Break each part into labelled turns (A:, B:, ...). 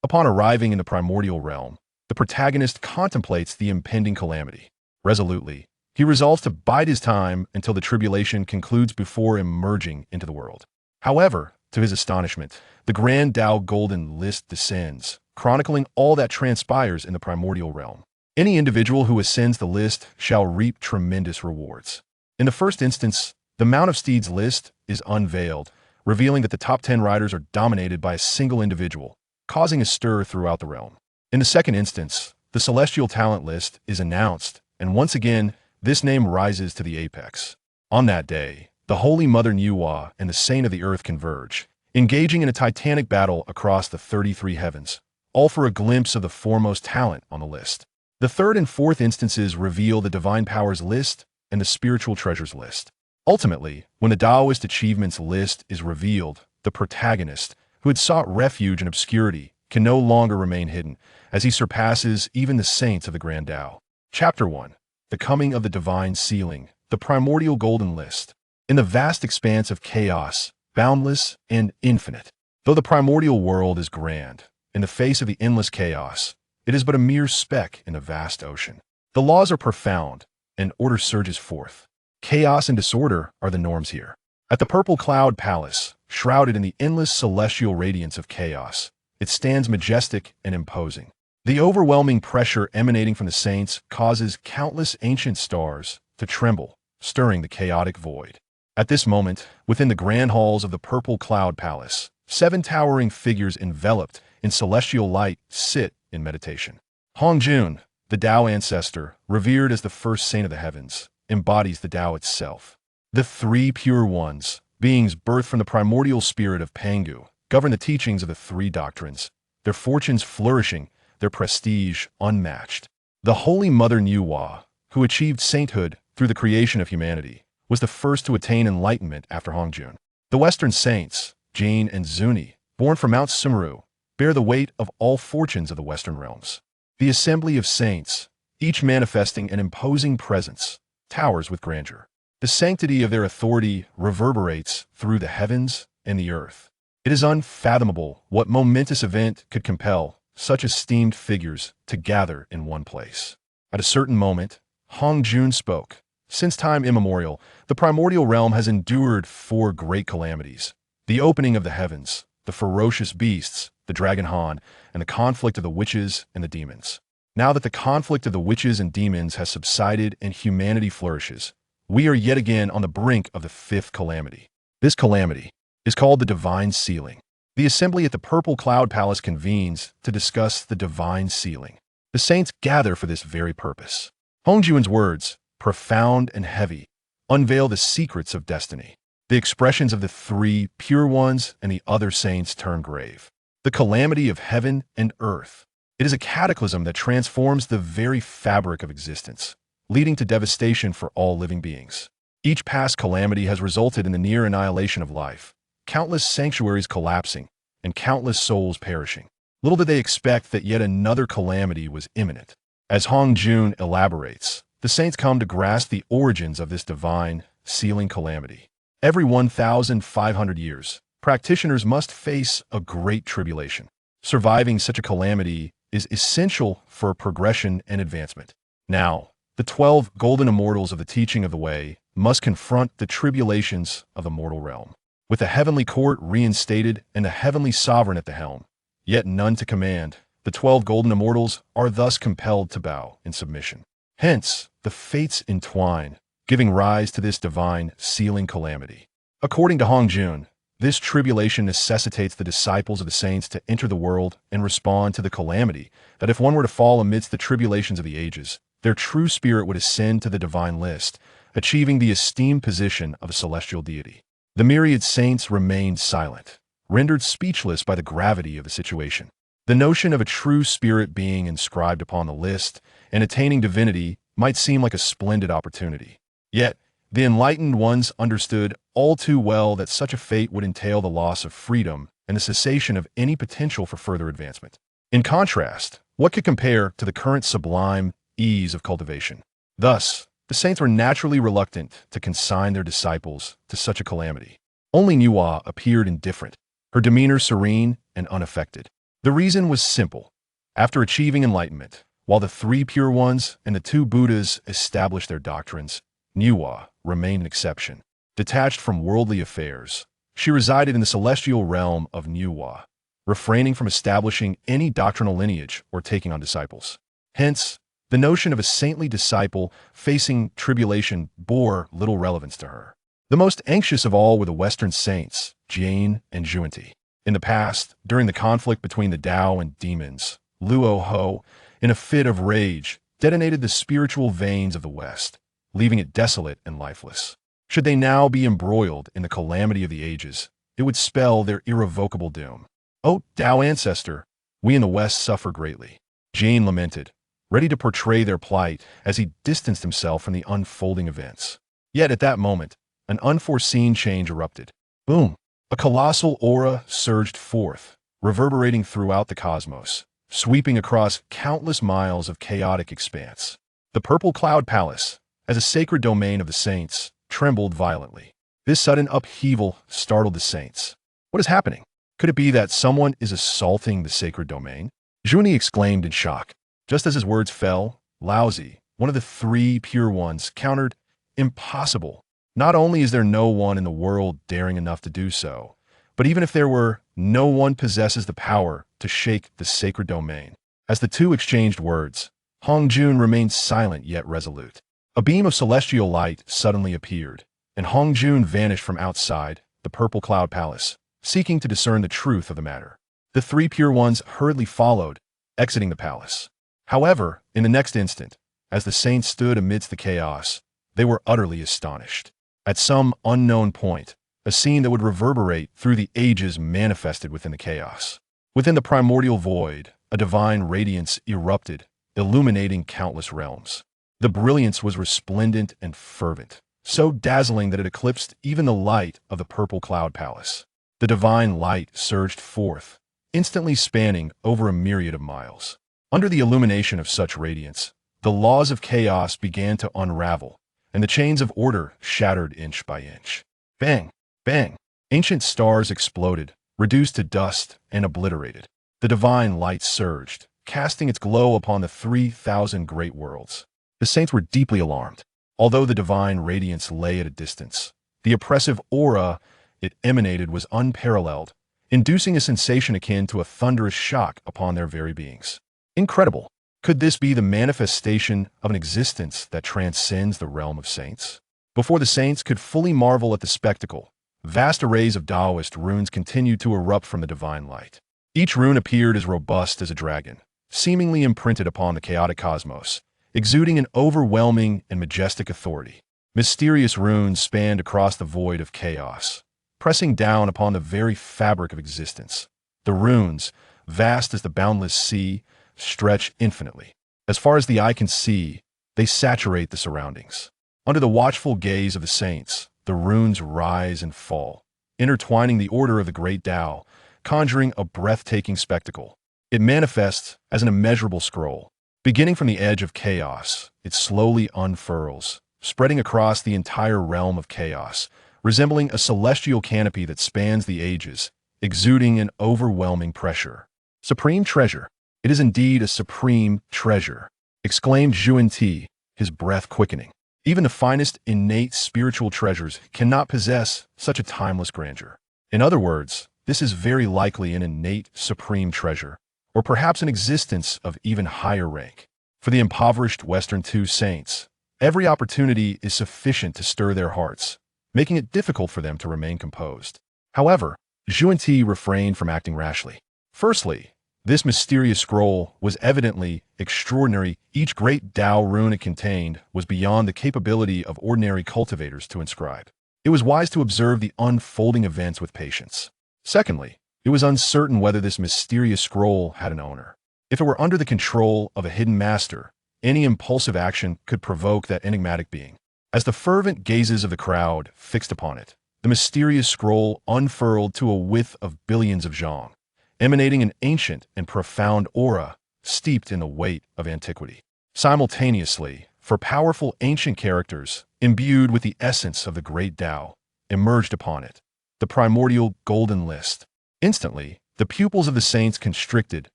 A: Upon arriving in the primordial realm, the protagonist contemplates the impending calamity. Resolutely, he resolves to bide his time until the tribulation concludes before emerging into the world. However, to his astonishment, the Grand Dao Golden List descends, chronicling all that transpires in the primordial realm. Any individual who ascends the list shall reap tremendous rewards. In the first instance, the Mount of Steeds list is unveiled, revealing that the top 10 riders are dominated by a single individual, causing a stir throughout the realm. In the second instance, the Celestial Talent list is announced, and once again, this name rises to the apex. On that day, the Holy Mother Nuwa and the Saint of the Earth converge, engaging in a titanic battle across the 33 heavens, all for a glimpse of the foremost talent on the list. The third and fourth instances reveal the Divine Powers list and the Spiritual Treasures list. Ultimately, when the Taoist Achievements list is revealed, the protagonist, who had sought refuge in obscurity, can no longer remain hidden, as he surpasses even the saints of the Grand Dao. Chapter 1. The Coming of the Divine Sealing, the Primordial Golden List. In the vast expanse of chaos, boundless and infinite, though the primordial world is grand, in the face of the endless chaos, it is but a mere speck in the vast ocean. The laws are profound, and order surges forth. Chaos and disorder are the norms here. At the Purple Cloud Palace, shrouded in the endless celestial radiance of chaos, it stands majestic and imposing. The overwhelming pressure emanating from the saints causes countless ancient stars to tremble, stirring the chaotic void. At this moment, within the grand halls of the Purple Cloud Palace, 7 towering figures enveloped in celestial light sit in meditation. Hongjun, the Tao ancestor, revered as the first saint of the heavens, embodies the Tao itself. The 3 pure ones, beings birthed from the primordial spirit of Pangu, govern the teachings of the 3 doctrines, their fortunes flourishing, their prestige unmatched. The Holy Mother Nuwa, who achieved sainthood through the creation of humanity, was the first to attain enlightenment after Hongjun. The Western saints, Jane and Zuni, born from Mount Sumeru, bear the weight of all fortunes of the Western realms. The assembly of saints, each manifesting an imposing presence, towers with grandeur. The sanctity of their authority reverberates through the heavens and the earth. It is unfathomable what momentous event could compel such esteemed figures to gather in one place. At a certain moment, Hongjun spoke. Since time immemorial, the primordial realm has endured 4 great calamities: the opening of the heavens, the ferocious beasts, the dragon Han, and the conflict of the witches and the demons. Now that the conflict of the witches and demons has subsided and humanity flourishes, we are yet again on the brink of the 5th calamity. This calamity is called the Divine Sealing. The assembly at the Purple Cloud Palace convenes to discuss the Divine Sealing. The saints gather for this very purpose. Hongjun's words, profound and heavy, unveil the secrets of destiny. The expressions of the 3 pure ones and the other saints turn grave. The calamity of heaven and earth. It is a cataclysm that transforms the very fabric of existence, leading to devastation for all living beings. Each past calamity has resulted in the near annihilation of life, countless sanctuaries collapsing, and countless souls perishing. Little did they expect that yet another calamity was imminent. As Hongjun elaborates, the saints come to grasp the origins of this divine, sealing calamity. Every 1,500 years, practitioners must face a great tribulation. Surviving such a calamity is essential for progression and advancement. Now, the 12 golden immortals of the teaching of the way must confront the tribulations of the mortal realm. With the heavenly court reinstated and the heavenly sovereign at the helm, yet none to command, the 12 golden immortals are thus compelled to bow in submission. Hence, the fates entwine, giving rise to this divine sealing calamity. According to Hongjun, this tribulation necessitates the disciples of the saints to enter the world and respond to the calamity, that if one were to fall amidst the tribulations of the ages, their true spirit would ascend to the divine list, achieving the esteemed position of a celestial deity. The myriad saints remained silent, rendered speechless by the gravity of the situation. The notion of a true spirit being inscribed upon the list and attaining divinity might seem like a splendid opportunity. Yet, the enlightened ones understood all too well that such a fate would entail the loss of freedom and the cessation of any potential for further advancement. In contrast, what could compare to the current sublime ease of cultivation? Thus, the saints were naturally reluctant to consign their disciples to such a calamity. Only Nuwa appeared indifferent, her demeanor serene and unaffected. The reason was simple. After achieving enlightenment, while the three pure ones and the two Buddhas established their doctrines, Niwa remained an exception. Detached from worldly affairs, she resided in the celestial realm of Niwa, refraining from establishing any doctrinal lineage or taking on disciples. Hence, the notion of a saintly disciple facing tribulation bore little relevance to her. The most anxious of all were the Western saints, Jane and Xuanti. In the past, during the conflict between the Tao and demons, Luo Ho, in a fit of rage, detonated the spiritual veins of the West, leaving it desolate and lifeless. Should they now be embroiled in the calamity of the ages, it would spell their irrevocable doom. "O Tao ancestor, we in the West suffer greatly," Jane lamented, ready to portray their plight as he distanced himself from the unfolding events. Yet at that moment, an unforeseen change erupted. Boom! A colossal aura surged forth, reverberating throughout the cosmos, sweeping across countless miles of chaotic expanse. The Purple Cloud Palace, as a sacred domain of the saints, trembled violently. This sudden upheaval startled the saints. What is happening? Could it be that someone is assaulting the sacred domain? Juni exclaimed in shock. Just as his words fell, Laozi, one of the three pure ones, countered, "Impossible. Not only is there no one in the world daring enough to do so, but even if there were, no one possesses the power to shake the sacred domain." As the two exchanged words, Hong Jun remained silent yet resolute. A beam of celestial light suddenly appeared, and Hong Jun vanished from outside the Purple Cloud Palace, seeking to discern the truth of the matter. The three pure ones hurriedly followed, exiting the palace. However, in the next instant, as the saints stood amidst the chaos, they were utterly astonished. At some unknown point, a scene that would reverberate through the ages manifested within the chaos. Within the primordial void, a divine radiance erupted, illuminating countless realms. The brilliance was resplendent and fervent, so dazzling that it eclipsed even the light of the Purple Cloud Palace. The divine light surged forth, instantly spanning over a myriad of miles. Under the illumination of such radiance, the laws of chaos began to unravel, and the chains of order shattered inch by inch. Bang! Bang! Ancient stars exploded, reduced to dust and obliterated. The divine light surged, casting its glow upon the 3,000 great worlds. The saints were deeply alarmed. Although the divine radiance lay at a distance, the oppressive aura it emanated was unparalleled, inducing a sensation akin to a thunderous shock upon their very beings. Incredible! Could this be the manifestation of an existence that transcends the realm of saints? Before the saints could fully marvel at the spectacle, vast arrays of Taoist runes continued to erupt from the divine light. Each rune appeared as robust as a dragon, seemingly imprinted upon the chaotic cosmos, exuding an overwhelming and majestic authority. Mysterious runes spanned across the void of chaos, pressing down upon the very fabric of existence. The runes, vast as the boundless sea, stretch infinitely. As far as the eye can see, they saturate the surroundings. Under the watchful gaze of the saints, the runes rise and fall, intertwining the order of the Great Dao, conjuring a breathtaking spectacle. It manifests as an immeasurable scroll. Beginning from the edge of chaos, it slowly unfurls, spreading across the entire realm of chaos, resembling a celestial canopy that spans the ages, exuding an overwhelming pressure. Supreme treasure. It is indeed a supreme treasure, exclaimed Xuanti, his breath quickening. Even the finest innate spiritual treasures cannot possess such a timeless grandeur. In other words, this is very likely an innate supreme treasure, or perhaps an existence of even higher rank. For the impoverished Western two saints, every opportunity is sufficient to stir their hearts, making it difficult for them to remain composed. However, Xuanti refrained from acting rashly. Firstly, this mysterious scroll was evidently extraordinary. Each great Dao rune it contained was beyond the capability of ordinary cultivators to inscribe. It was wise to observe the unfolding events with patience. Secondly, it was uncertain whether this mysterious scroll had an owner. If it were under the control of a hidden master, any impulsive action could provoke that enigmatic being. As the fervent gazes of the crowd fixed upon it, the mysterious scroll unfurled to a width of billions of zhong, emanating an ancient and profound aura steeped in the weight of antiquity. Simultaneously, for powerful ancient characters, imbued with the essence of the Great Dao, emerged upon it, the primordial golden list. Instantly, The pupils of the saints constricted,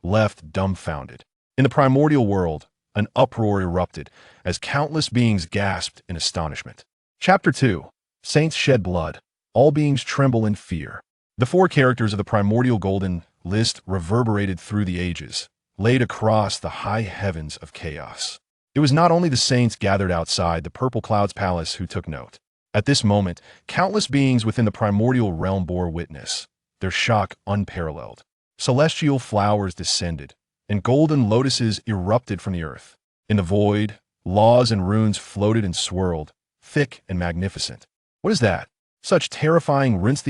A: left dumbfounded. In the primordial world, an uproar erupted as countless beings gasped in astonishment. Chapter 2. Saints shed blood. All beings tremble in fear. The four characters of the primordial golden list reverberated through the ages, laid across the high heavens of chaos. It was not only the saints gathered outside the purple cloud's palace who took note. At this moment, countless beings within the primordial realm bore witness, their shock unparalleled. Celestial flowers descended, and golden lotuses erupted from the earth. In the void, laws and runes floated and swirled, thick and magnificent. What is that? Such terrifying rinse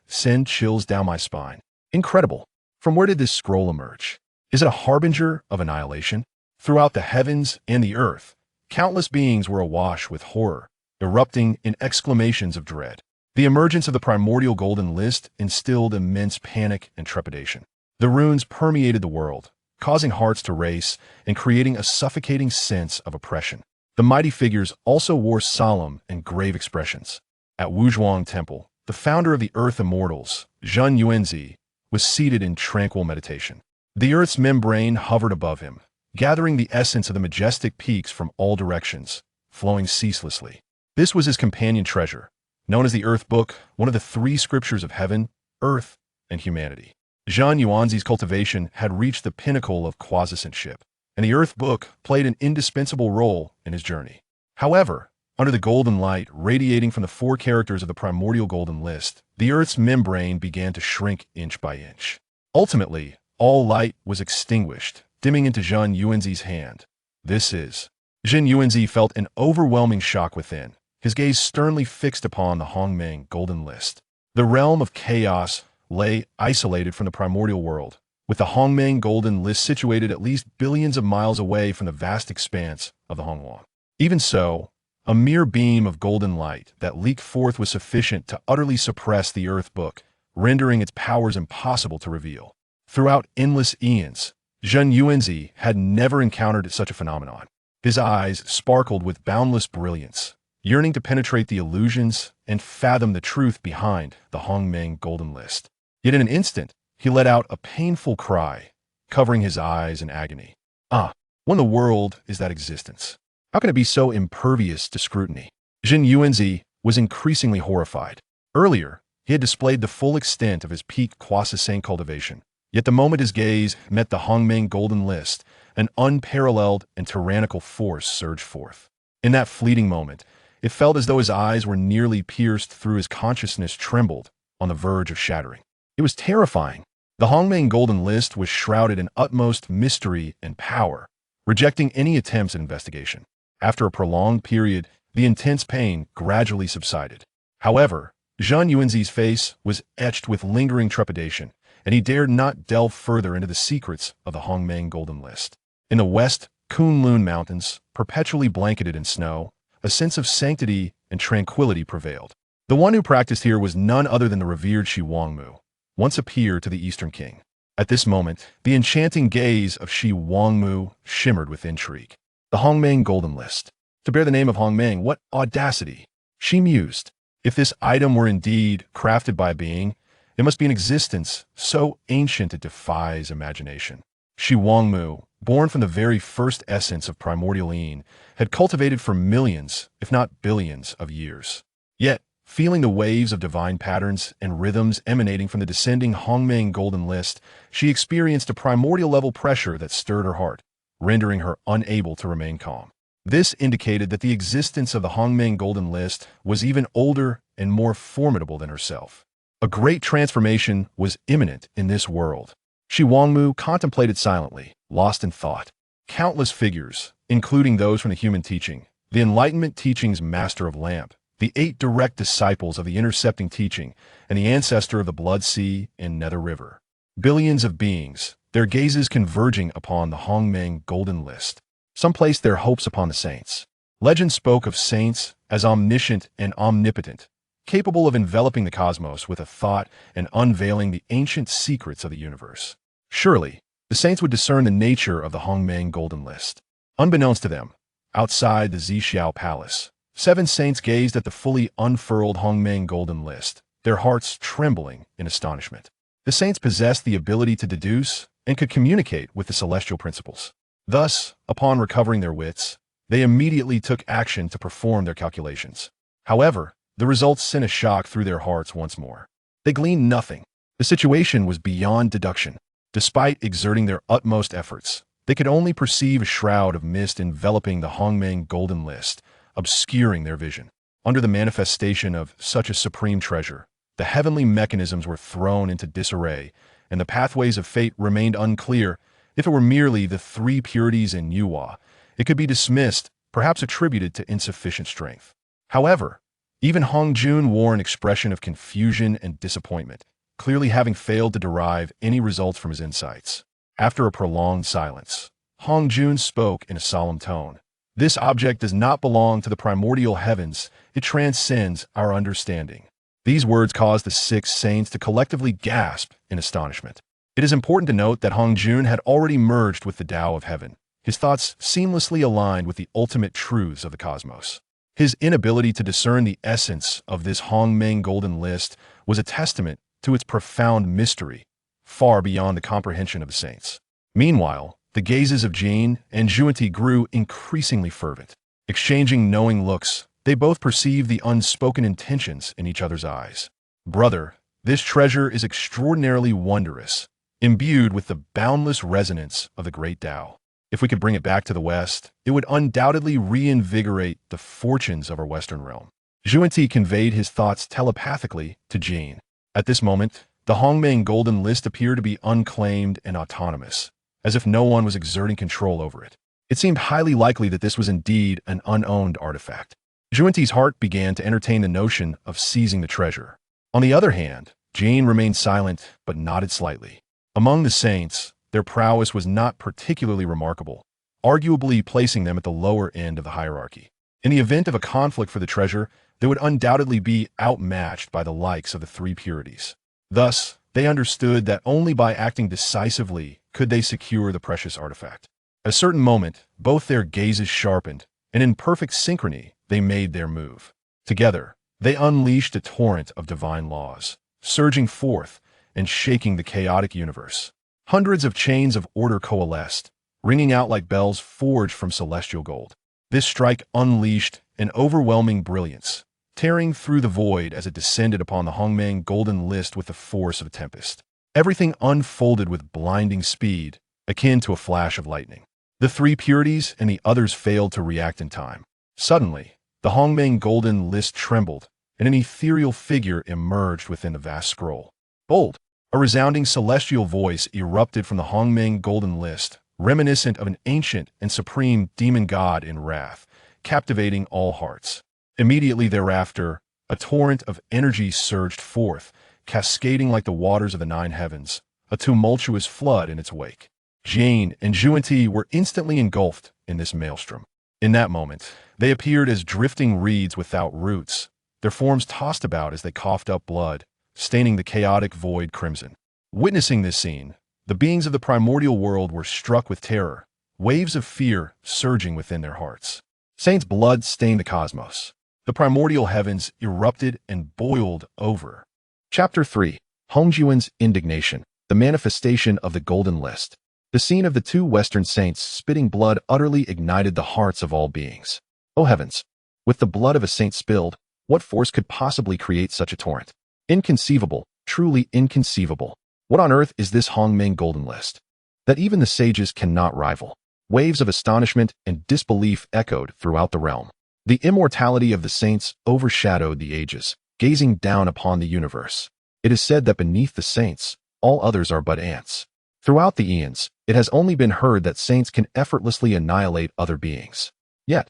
A: send chills down my spine. Incredible. From where did this scroll emerge? Is it a harbinger of annihilation? Throughout the heavens and the earth, countless beings were awash with horror, erupting in exclamations of dread. The emergence of the primordial golden list instilled immense panic and trepidation. The runes permeated the world, causing hearts to race and creating a suffocating sense of oppression. The mighty figures also wore solemn and grave expressions. At Wuzhuang Temple, the founder of the Earth Immortals, Zhen Yuanzi, was seated in tranquil meditation. The Earth's membrane hovered above him, gathering the essence of the majestic peaks from all directions, flowing ceaselessly. This was his companion treasure, known as the Earth Book, one of the three scriptures of heaven, earth, and humanity. Zhen Yuanzi's cultivation had reached the pinnacle of quasicentship, and the Earth Book played an indispensable role in his journey. However, under the golden light radiating from the four characters of the primordial golden list, the Earth's membrane began to shrink inch by inch. Ultimately, all light was extinguished, dimming into Zhen Yuanzi's hand. Zhen Yuanzi felt an overwhelming shock within, his gaze sternly fixed upon the Hongmeng golden list. The realm of chaos lay isolated from the primordial world, with the Hongmeng golden list situated at least billions of miles away from the vast expanse of the Hongwang. Even so, a mere beam of golden light that leaked forth was sufficient to utterly suppress the Earth Book, rendering its powers impossible to reveal. Throughout endless eons, Zhen Yuanzi had never encountered such a phenomenon. His eyes sparkled with boundless brilliance, yearning to penetrate the illusions and fathom the truth behind the Hongmeng golden list. Yet in an instant, he let out a painful cry, covering his eyes in agony. What in the world is that existence? How can it be so impervious to scrutiny? Zhen Yuanzi was increasingly horrified. Earlier, he had displayed the full extent of his peak quasicent cultivation. Yet the moment his gaze met the Hongmeng golden list, an unparalleled and tyrannical force surged forth. In that fleeting moment, it felt as though his eyes were nearly pierced through, his consciousness trembled on the verge of shattering. It was terrifying. The Hongmeng golden list was shrouded in utmost mystery and power, rejecting any attempts at investigation. After a prolonged period, the intense pain gradually subsided. However, Zhen Yuanzi's face was etched with lingering trepidation, and he dared not delve further into the secrets of the Hongmeng golden list. In the west Kunlun Mountains, perpetually blanketed in snow, a sense of sanctity and tranquility prevailed. The one who practiced here was none other than the revered Shi Wangmu, once a peer to the Eastern King. At this moment, the enchanting gaze of Shi Wangmu shimmered with intrigue. The Hongmeng golden list. To bear the name of Hongmeng, what audacity! She mused. If this item were indeed crafted by a being, it must be an existence so ancient it defies imagination. Shi Wangmu, born from the very first essence of primordial yin, had cultivated for millions, if not billions, of years. Yet, feeling the waves of divine patterns and rhythms emanating from the descending Hongmeng golden list, she experienced a primordial level pressure that stirred her heart, rendering her unable to remain calm. This indicated that the existence of the Hongmeng golden list was even older and more formidable than herself. A great transformation was imminent in this world. Shi Wangmu contemplated silently, lost in thought. Countless figures, including those from the human teaching, the Enlightenment teaching's master of lamp, the 8 direct disciples of the intercepting teaching, and the ancestor of the Blood Sea and Nether River. Billions of beings, their gazes converging upon the Hongmeng golden list. Some placed their hopes upon the saints. Legend spoke of saints as omniscient and omnipotent, capable of enveloping the cosmos with a thought and unveiling the ancient secrets of the universe. Surely, the saints would discern the nature of the Hongmeng golden list. Unbeknownst to them, outside the Zixiao Palace, 7 saints gazed at the fully unfurled Hongmeng golden list, their hearts trembling in astonishment. The saints possessed the ability to deduce and could communicate with the celestial principles. Thus, upon recovering their wits, they immediately took action to perform their calculations. However, the results sent a shock through their hearts once more. They gleaned nothing. The situation was beyond deduction. Despite exerting their utmost efforts, they could only perceive a shroud of mist enveloping the Hongmeng Golden List, obscuring their vision. Under the manifestation of such a supreme treasure, the heavenly mechanisms were thrown into disarray, and the pathways of fate remained unclear. If it were merely the three purities in Yuhua, it could be dismissed, perhaps attributed to insufficient strength. However, even Hong Jun wore an expression of confusion and disappointment, clearly having failed to derive any results from his insights. After a prolonged silence, Hong Jun spoke in a solemn tone. This object does not belong to the primordial heavens. It transcends our understanding. These words caused the 6 saints to collectively gasp in astonishment. It is important to note that Hong Jun had already merged with the Tao of Heaven, his thoughts seamlessly aligned with the ultimate truths of the cosmos. His inability to discern the essence of this Hongmeng Golden List was a testament to its profound mystery, far beyond the comprehension of the saints. Meanwhile, the gazes of Jane and Juanti grew increasingly fervent. Exchanging knowing looks, they both perceived the unspoken intentions in each other's eyes. Brother, this treasure is extraordinarily wondrous, imbued with the boundless resonance of the Great Dao. If we could bring it back to the West, it would undoubtedly reinvigorate the fortunes of our Western realm. Juanti conveyed his thoughts telepathically to Jane. At this moment, the Hongmeng Golden List appeared to be unclaimed and autonomous, as if no one was exerting control over it. It seemed highly likely that this was indeed an unowned artifact. Juanti's heart began to entertain the notion of seizing the treasure. On the other hand, Jane remained silent but nodded slightly. Among the saints, their prowess was not particularly remarkable, arguably placing them at the lower end of the hierarchy. In the event of a conflict for the treasure, they would undoubtedly be outmatched by the likes of the three purities. Thus, they understood that only by acting decisively could they secure the precious artifact. At a certain moment, both their gazes sharpened, and in perfect synchrony, they made their move. Together, they unleashed a torrent of divine laws, surging forth and shaking the chaotic universe. Hundreds of chains of order coalesced, ringing out like bells forged from celestial gold. This strike unleashed an overwhelming brilliance, tearing through the void as it descended upon the Hongmeng Golden List with the force of a tempest. Everything unfolded with blinding speed, akin to a flash of lightning. The three purities and the others failed to react in time. Suddenly, the Hongmeng Golden List trembled, and an ethereal figure emerged within the vast scroll. Bold! A resounding celestial voice erupted from the Hongmeng Golden List, reminiscent of an ancient and supreme demon god in wrath, captivating all hearts. Immediately thereafter, a torrent of energy surged forth, cascading like the waters of the 9 heavens, a tumultuous flood in its wake. Jane and Juanti were instantly engulfed in this maelstrom. In that moment, they appeared as drifting reeds without roots, their forms tossed about as they coughed up blood, staining the chaotic void crimson. Witnessing this scene, the beings of the primordial world were struck with terror, waves of fear surging within their hearts. Saints' blood stained the cosmos. The primordial heavens erupted and boiled over. Chapter 3. Hongjuan's Indignation, the Manifestation of the Golden List. The scene of the 2 Western saints spitting blood utterly ignited the hearts of all beings. O heavens! With the blood of a saint spilled, what force could possibly create such a torrent? Inconceivable, truly inconceivable. What on earth is this Hongmeng Golden List? That even the sages cannot rival. Waves of astonishment and disbelief echoed throughout the realm. The immortality of the saints overshadowed the ages, gazing down upon the universe. It is said that beneath the saints, all others are but ants. Throughout the eons, it has only been heard that saints can effortlessly annihilate other beings. Yet,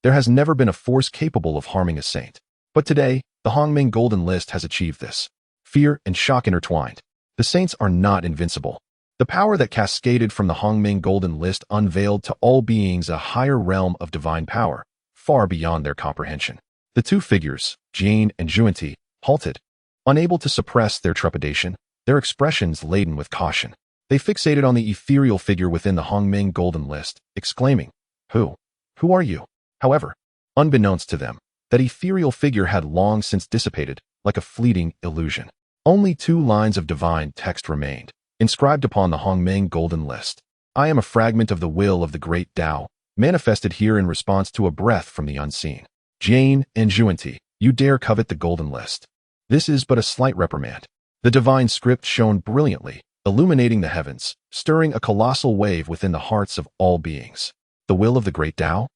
A: there has never been a force capable of harming a saint. But today, the Hongmeng Golden List has achieved this. Fear and shock intertwined. The saints are not invincible. The power that cascaded from the Hongmeng Golden List unveiled to all beings a higher realm of divine power, far beyond their comprehension. The 2 figures, Jane and Juanti, halted. Unable to suppress their trepidation, their expressions laden with caution. They fixated on the ethereal figure within the Hongmeng Golden List, exclaiming, Who are you? However, unbeknownst to them, that ethereal figure had long since dissipated, like a fleeting illusion. Only 2 lines of divine text remained, inscribed upon the Hongmeng Golden List. I am a fragment of the will of the Great Dao, manifested here in response to a breath from the unseen. Jane and Juanti, you dare covet the Golden List. This is but a slight reprimand. The divine script shone brilliantly, illuminating the heavens, stirring a colossal wave within the hearts of all beings. The will of the Great Dao?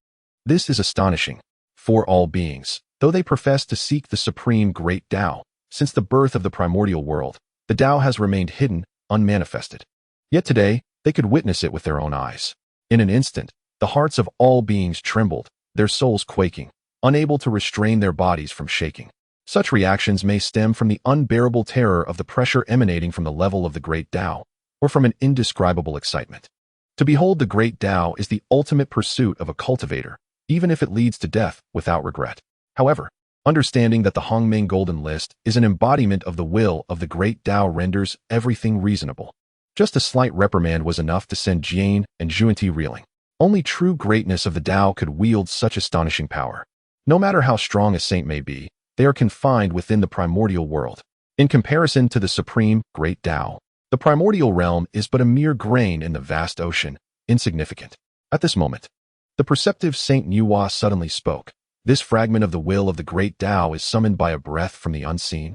A: This is astonishing. For all beings, though they profess to seek the supreme Great Dao, since the birth of the primordial world, the Dao has remained hidden, unmanifested. Yet today, they could witness it with their own eyes. In an instant, the hearts of all beings trembled, their souls quaking, unable to restrain their bodies from shaking. Such reactions may stem from the unbearable terror of the pressure emanating from the level of the Great Dao, or from an indescribable excitement. To behold the Great Dao is the ultimate pursuit of a cultivator, even if it leads to death without regret. However, understanding that the Hongmeng Golden List is an embodiment of the will of the Great Dao renders everything reasonable. Just a slight reprimand was enough to send Jane and Juanti reeling. Only true greatness of the Dao could wield such astonishing power. No matter how strong a saint may be, they are confined within the primordial world. In comparison to the supreme Great Dao, the primordial realm is but a mere grain in the vast ocean, insignificant. At this moment, the perceptive Saint Nuwa suddenly spoke. This fragment of the will of the Great Dao is summoned by a breath from the unseen.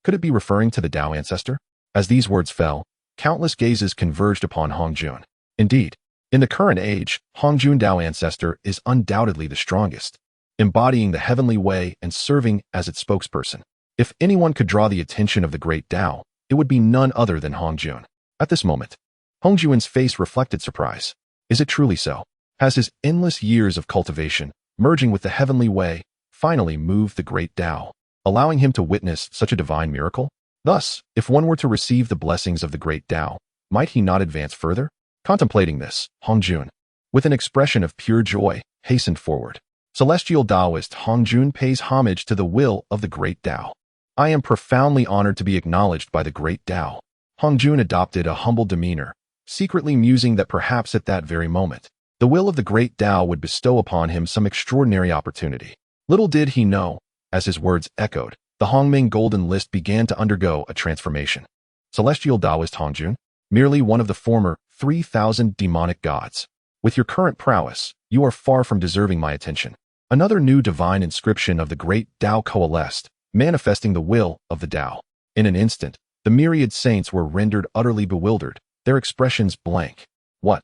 A: Could it be referring to the Dao ancestor? As these words fell, countless gazes converged upon Hongjun. Indeed, in the current age, Hongjun Dao ancestor is undoubtedly the strongest, embodying the heavenly way and serving as its spokesperson. If anyone could draw the attention of the Great Dao, it would be none other than Hongjun. At this moment, Hongjun's face reflected surprise. Is it truly so? Has his endless years of cultivation, merging with the heavenly way, finally moved the Great Dao, allowing him to witness such a divine miracle? Thus, if one were to receive the blessings of the Great Dao, might he not advance further? Contemplating this, Hongjun, with an expression of pure joy, hastened forward. Celestial Taoist Hongjun pays homage to the will of the Great Dao. I am profoundly honored to be acknowledged by the Great Dao. Hongjun adopted a humble demeanor, secretly musing that perhaps at that very moment, the will of the Great Dao would bestow upon him some extraordinary opportunity. Little did he know, as his words echoed, the Hongmeng Golden List began to undergo a transformation. Celestial Taoist Hongjun, merely one of the former 3,000 demonic gods. With your current prowess, you are far from deserving my attention. Another new divine inscription of the Great Dao coalesced, manifesting the will of the Dao. In an instant, the myriad saints were rendered utterly bewildered, their expressions blank. What?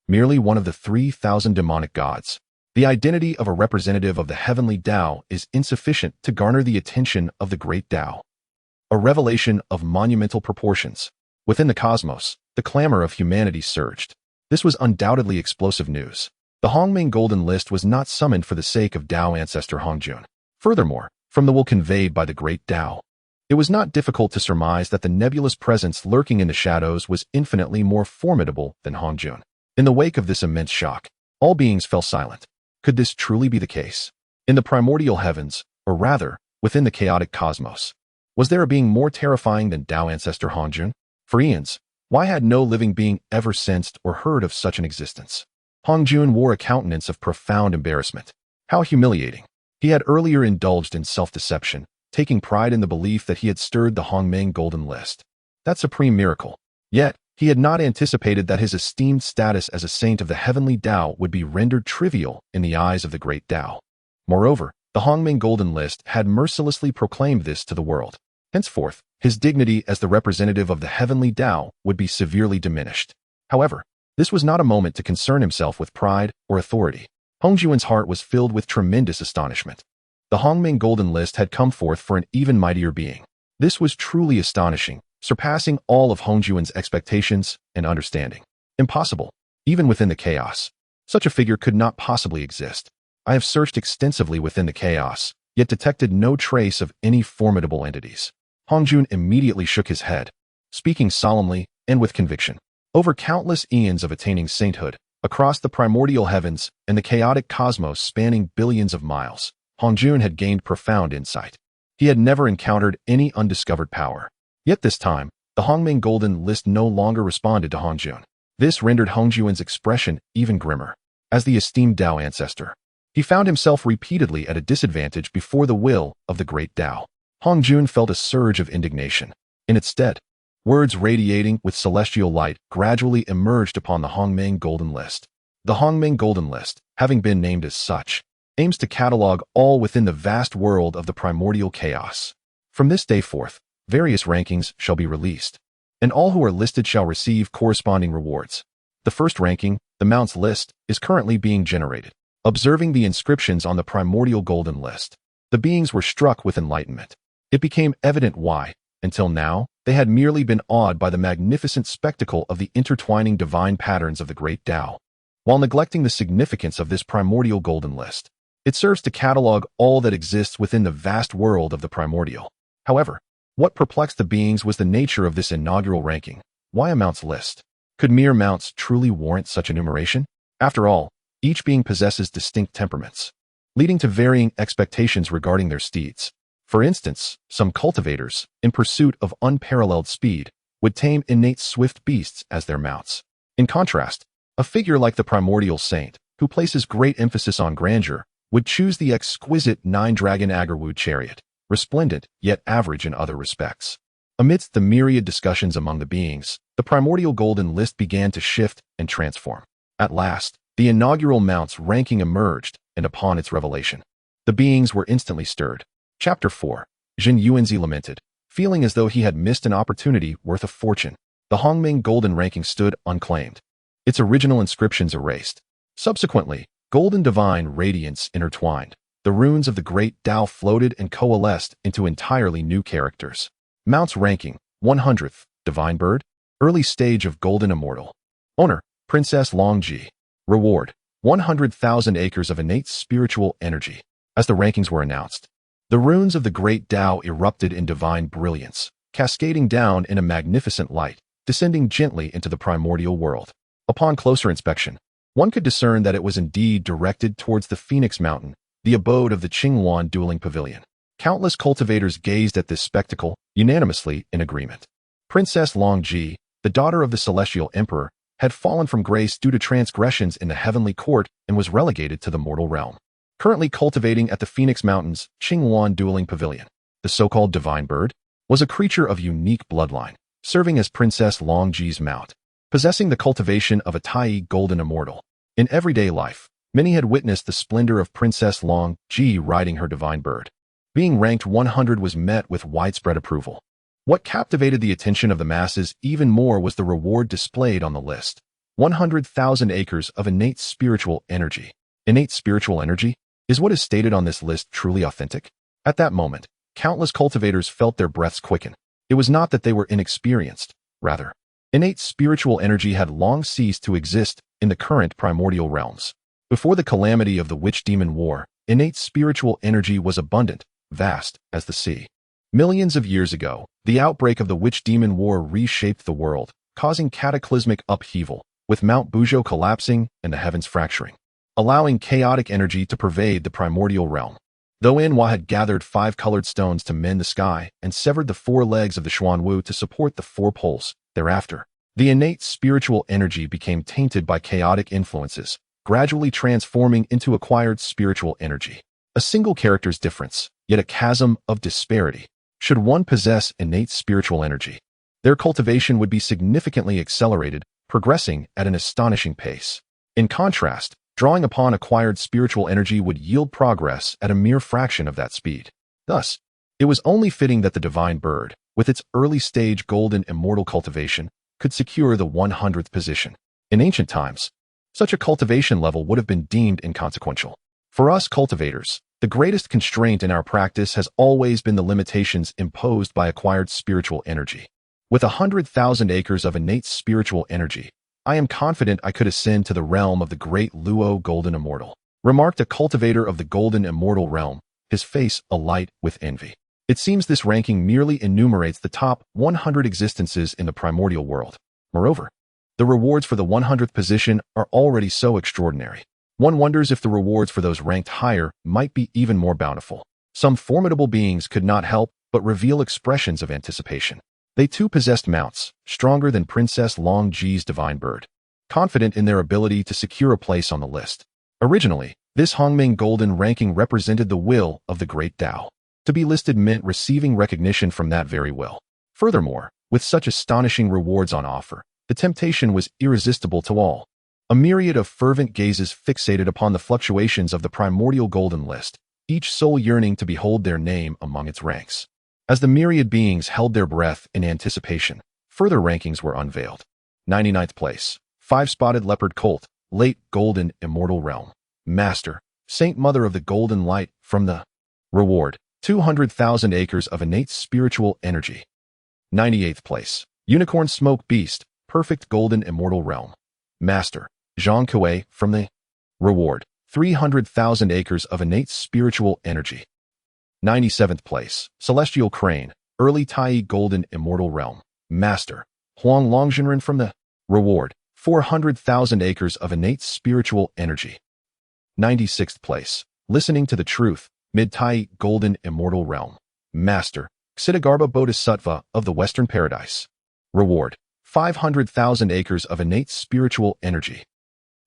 A: Merely one of the 3,000 demonic gods? The identity of a representative of the heavenly Dao is insufficient to garner the attention of the Great Dao. A revelation of monumental proportions. Within the cosmos, the clamor of humanity surged. This was undoubtedly explosive news. The Hongmeng Golden List was not summoned for the sake of Dao ancestor Hongjun. Furthermore, from the will conveyed by the Great Dao, it was not difficult to surmise that the nebulous presence lurking in the shadows was infinitely more formidable than Hongjun. In the wake of this immense shock, all beings fell silent. Could this truly be the case? In the primordial heavens, or rather, within the chaotic cosmos, was there a being more terrifying than Dao ancestor Hongjun? For eons, why had no living being ever sensed or heard of such an existence? Hongjun wore a countenance of profound embarrassment. How humiliating. He had earlier indulged in self-deception, taking pride in the belief that he had stirred the Hongmeng Golden List. That supreme miracle. Yet, he had not anticipated that his esteemed status as a saint of the heavenly Dao would be rendered trivial in the eyes of the Great Dao. Moreover, the Hongmeng Golden List had mercilessly proclaimed this to the world. Henceforth, his dignity as the representative of the heavenly Dao would be severely diminished. However, this was not a moment to concern himself with pride or authority. Hongjun's heart was filled with tremendous astonishment. The Hongmeng Golden List had come forth for an even mightier being. This was truly astonishing, surpassing all of Hongjun's expectations and understanding. Impossible, even within the chaos. Such a figure could not possibly exist. I have searched extensively within the chaos, yet detected no trace of any formidable entities. Hongjun immediately shook his head, speaking solemnly and with conviction. Over countless eons of attaining sainthood, across the primordial heavens and the chaotic cosmos spanning billions of miles, Hongjun had gained profound insight. He had never encountered any undiscovered power. Yet this time, the Hongmeng Golden List no longer responded to Hongjun. This rendered Hongjun's expression even grimmer. As the esteemed Dao ancestor, he found himself repeatedly at a disadvantage before the will of the Great Dao. Hongjun felt a surge of indignation. In its stead, words radiating with celestial light gradually emerged upon the Hongmeng Golden List. The Hongmeng Golden List, having been named as such, aims to catalog all within the vast world of the primordial chaos. From this day forth, various rankings shall be released, and all who are listed shall receive corresponding rewards. The first ranking, the Mounts List, is currently being generated. Observing the inscriptions on the Primordial Golden List, the beings were struck with enlightenment. It became evident why, until now, they had merely been awed by the magnificent spectacle of the intertwining divine patterns of the Great Dao. While neglecting the significance of this Primordial Golden List, it serves to catalog all that exists within the vast world of the primordial. However, what perplexed the beings was the nature of this inaugural ranking. Why a Mounts List? Could mere mounts truly warrant such enumeration? After all, each being possesses distinct temperaments, leading to varying expectations regarding their steeds. For instance, some cultivators, in pursuit of unparalleled speed, would tame innate swift beasts as their mounts. In contrast, a figure like the primordial saint, who places great emphasis on grandeur, would choose the exquisite nine-dragon Agarwood chariot, resplendent yet average in other respects. Amidst the myriad discussions among the beings, the Primordial Golden List began to shift and transform. At last, the inaugural mounts ranking emerged, and upon its revelation, the beings were instantly stirred. Chapter 4. Jin Yuanzi lamented, feeling as though he had missed an opportunity worth a fortune. The Hongmeng Golden ranking stood unclaimed, its original inscriptions erased. Subsequently, golden divine radiance intertwined. The runes of the Great Dao floated and coalesced into entirely new characters. Mounts ranking, 100th, Divine Bird, early stage of Golden Immortal. Owner, Princess Longji. Reward, 100,000 acres of innate spiritual energy. As the rankings were announced, the runes of the Great Dao erupted in divine brilliance, cascading down in a magnificent light, descending gently into the primordial world. Upon closer inspection, one could discern that it was indeed directed towards the Phoenix Mountain, the abode of the Qinghuan dueling pavilion. Countless cultivators gazed at this spectacle, unanimously in agreement. Princess Longji, the daughter of the Celestial Emperor, had fallen from grace due to transgressions in the heavenly court and was relegated to the mortal realm. Currently cultivating at the Phoenix Mountains Qinghuan dueling pavilion, the so-called Divine Bird was a creature of unique bloodline, serving as Princess Longji's mount, possessing the cultivation of a Tai Golden Immortal. In everyday life, many had witnessed the splendor of Princess Longji riding her Divine Bird. Being ranked 100 was met with widespread approval. What captivated the attention of the masses even more was the reward displayed on the list. 100,000 acres of innate spiritual energy. Innate spiritual energy? Is what is stated on this list truly authentic? At that moment, countless cultivators felt their breaths quicken. It was not that they were inexperienced. Rather, innate spiritual energy had long ceased to exist in the current primordial realms. Before the calamity of the Witch-Demon War, innate spiritual energy was abundant, vast as the sea. Millions of years ago, the outbreak of the Witch-Demon War reshaped the world, causing cataclysmic upheaval, with Mount Buzhou collapsing and the heavens fracturing, allowing chaotic energy to pervade the primordial realm. Though Anhua had gathered 5 colored stones to mend the sky and severed the 4 legs of the Xuanwu to support the 4 poles, thereafter, the innate spiritual energy became tainted by chaotic influences, gradually transforming into acquired spiritual energy. A single character's difference, yet a chasm of disparity. Should one possess innate spiritual energy, their cultivation would be significantly accelerated, progressing at an astonishing pace. In contrast, drawing upon acquired spiritual energy would yield progress at a mere fraction of that speed. Thus, it was only fitting that the Divine Bird, with its early-stage golden immortal cultivation, could secure the 100th position. In ancient times, such a cultivation level would have been deemed inconsequential. For us cultivators, the greatest constraint in our practice has always been the limitations imposed by acquired spiritual energy. With 100,000 acres of innate spiritual energy, I am confident I could ascend to the realm of the great Luo Golden Immortal, remarked a cultivator of the Golden Immortal realm, his face alight with envy. It seems this ranking merely enumerates the top 100 existences in the primordial world. Moreover, the rewards for the 100th position are already so extraordinary. One wonders if the rewards for those ranked higher might be even more bountiful. Some formidable beings could not help but reveal expressions of anticipation. They too possessed mounts, stronger than Princess Longji's Divine Bird, confident in their ability to secure a place on the list. Originally, this Hongmeng Golden ranking represented the will of the Great Dao. To be listed meant receiving recognition from that very will. Furthermore, with such astonishing rewards on offer, the temptation was irresistible to all. A myriad of fervent gazes fixated upon the fluctuations of the primordial golden list, each soul yearning to behold their name among its ranks. As the myriad beings held their breath in anticipation, further rankings were unveiled. 99th place, 5-spotted leopard colt, late golden immortal realm. Master, Saint Mother of the Golden Light, from the reward, 200,000 acres of innate spiritual energy. 98th place, unicorn smoke beast, perfect golden immortal realm. Master, Zhang Kuei, from the reward, 300,000 acres of innate spiritual energy. 97th place, celestial crane, early Tai golden immortal realm. Master, Huang Longzhenren, from the reward, 400,000 acres of innate spiritual energy. 96th place, listening to the truth, mid-Tai golden immortal realm. Master, Ksitigarbha Bodhisattva of the Western Paradise. Reward, 500,000 acres of innate spiritual energy.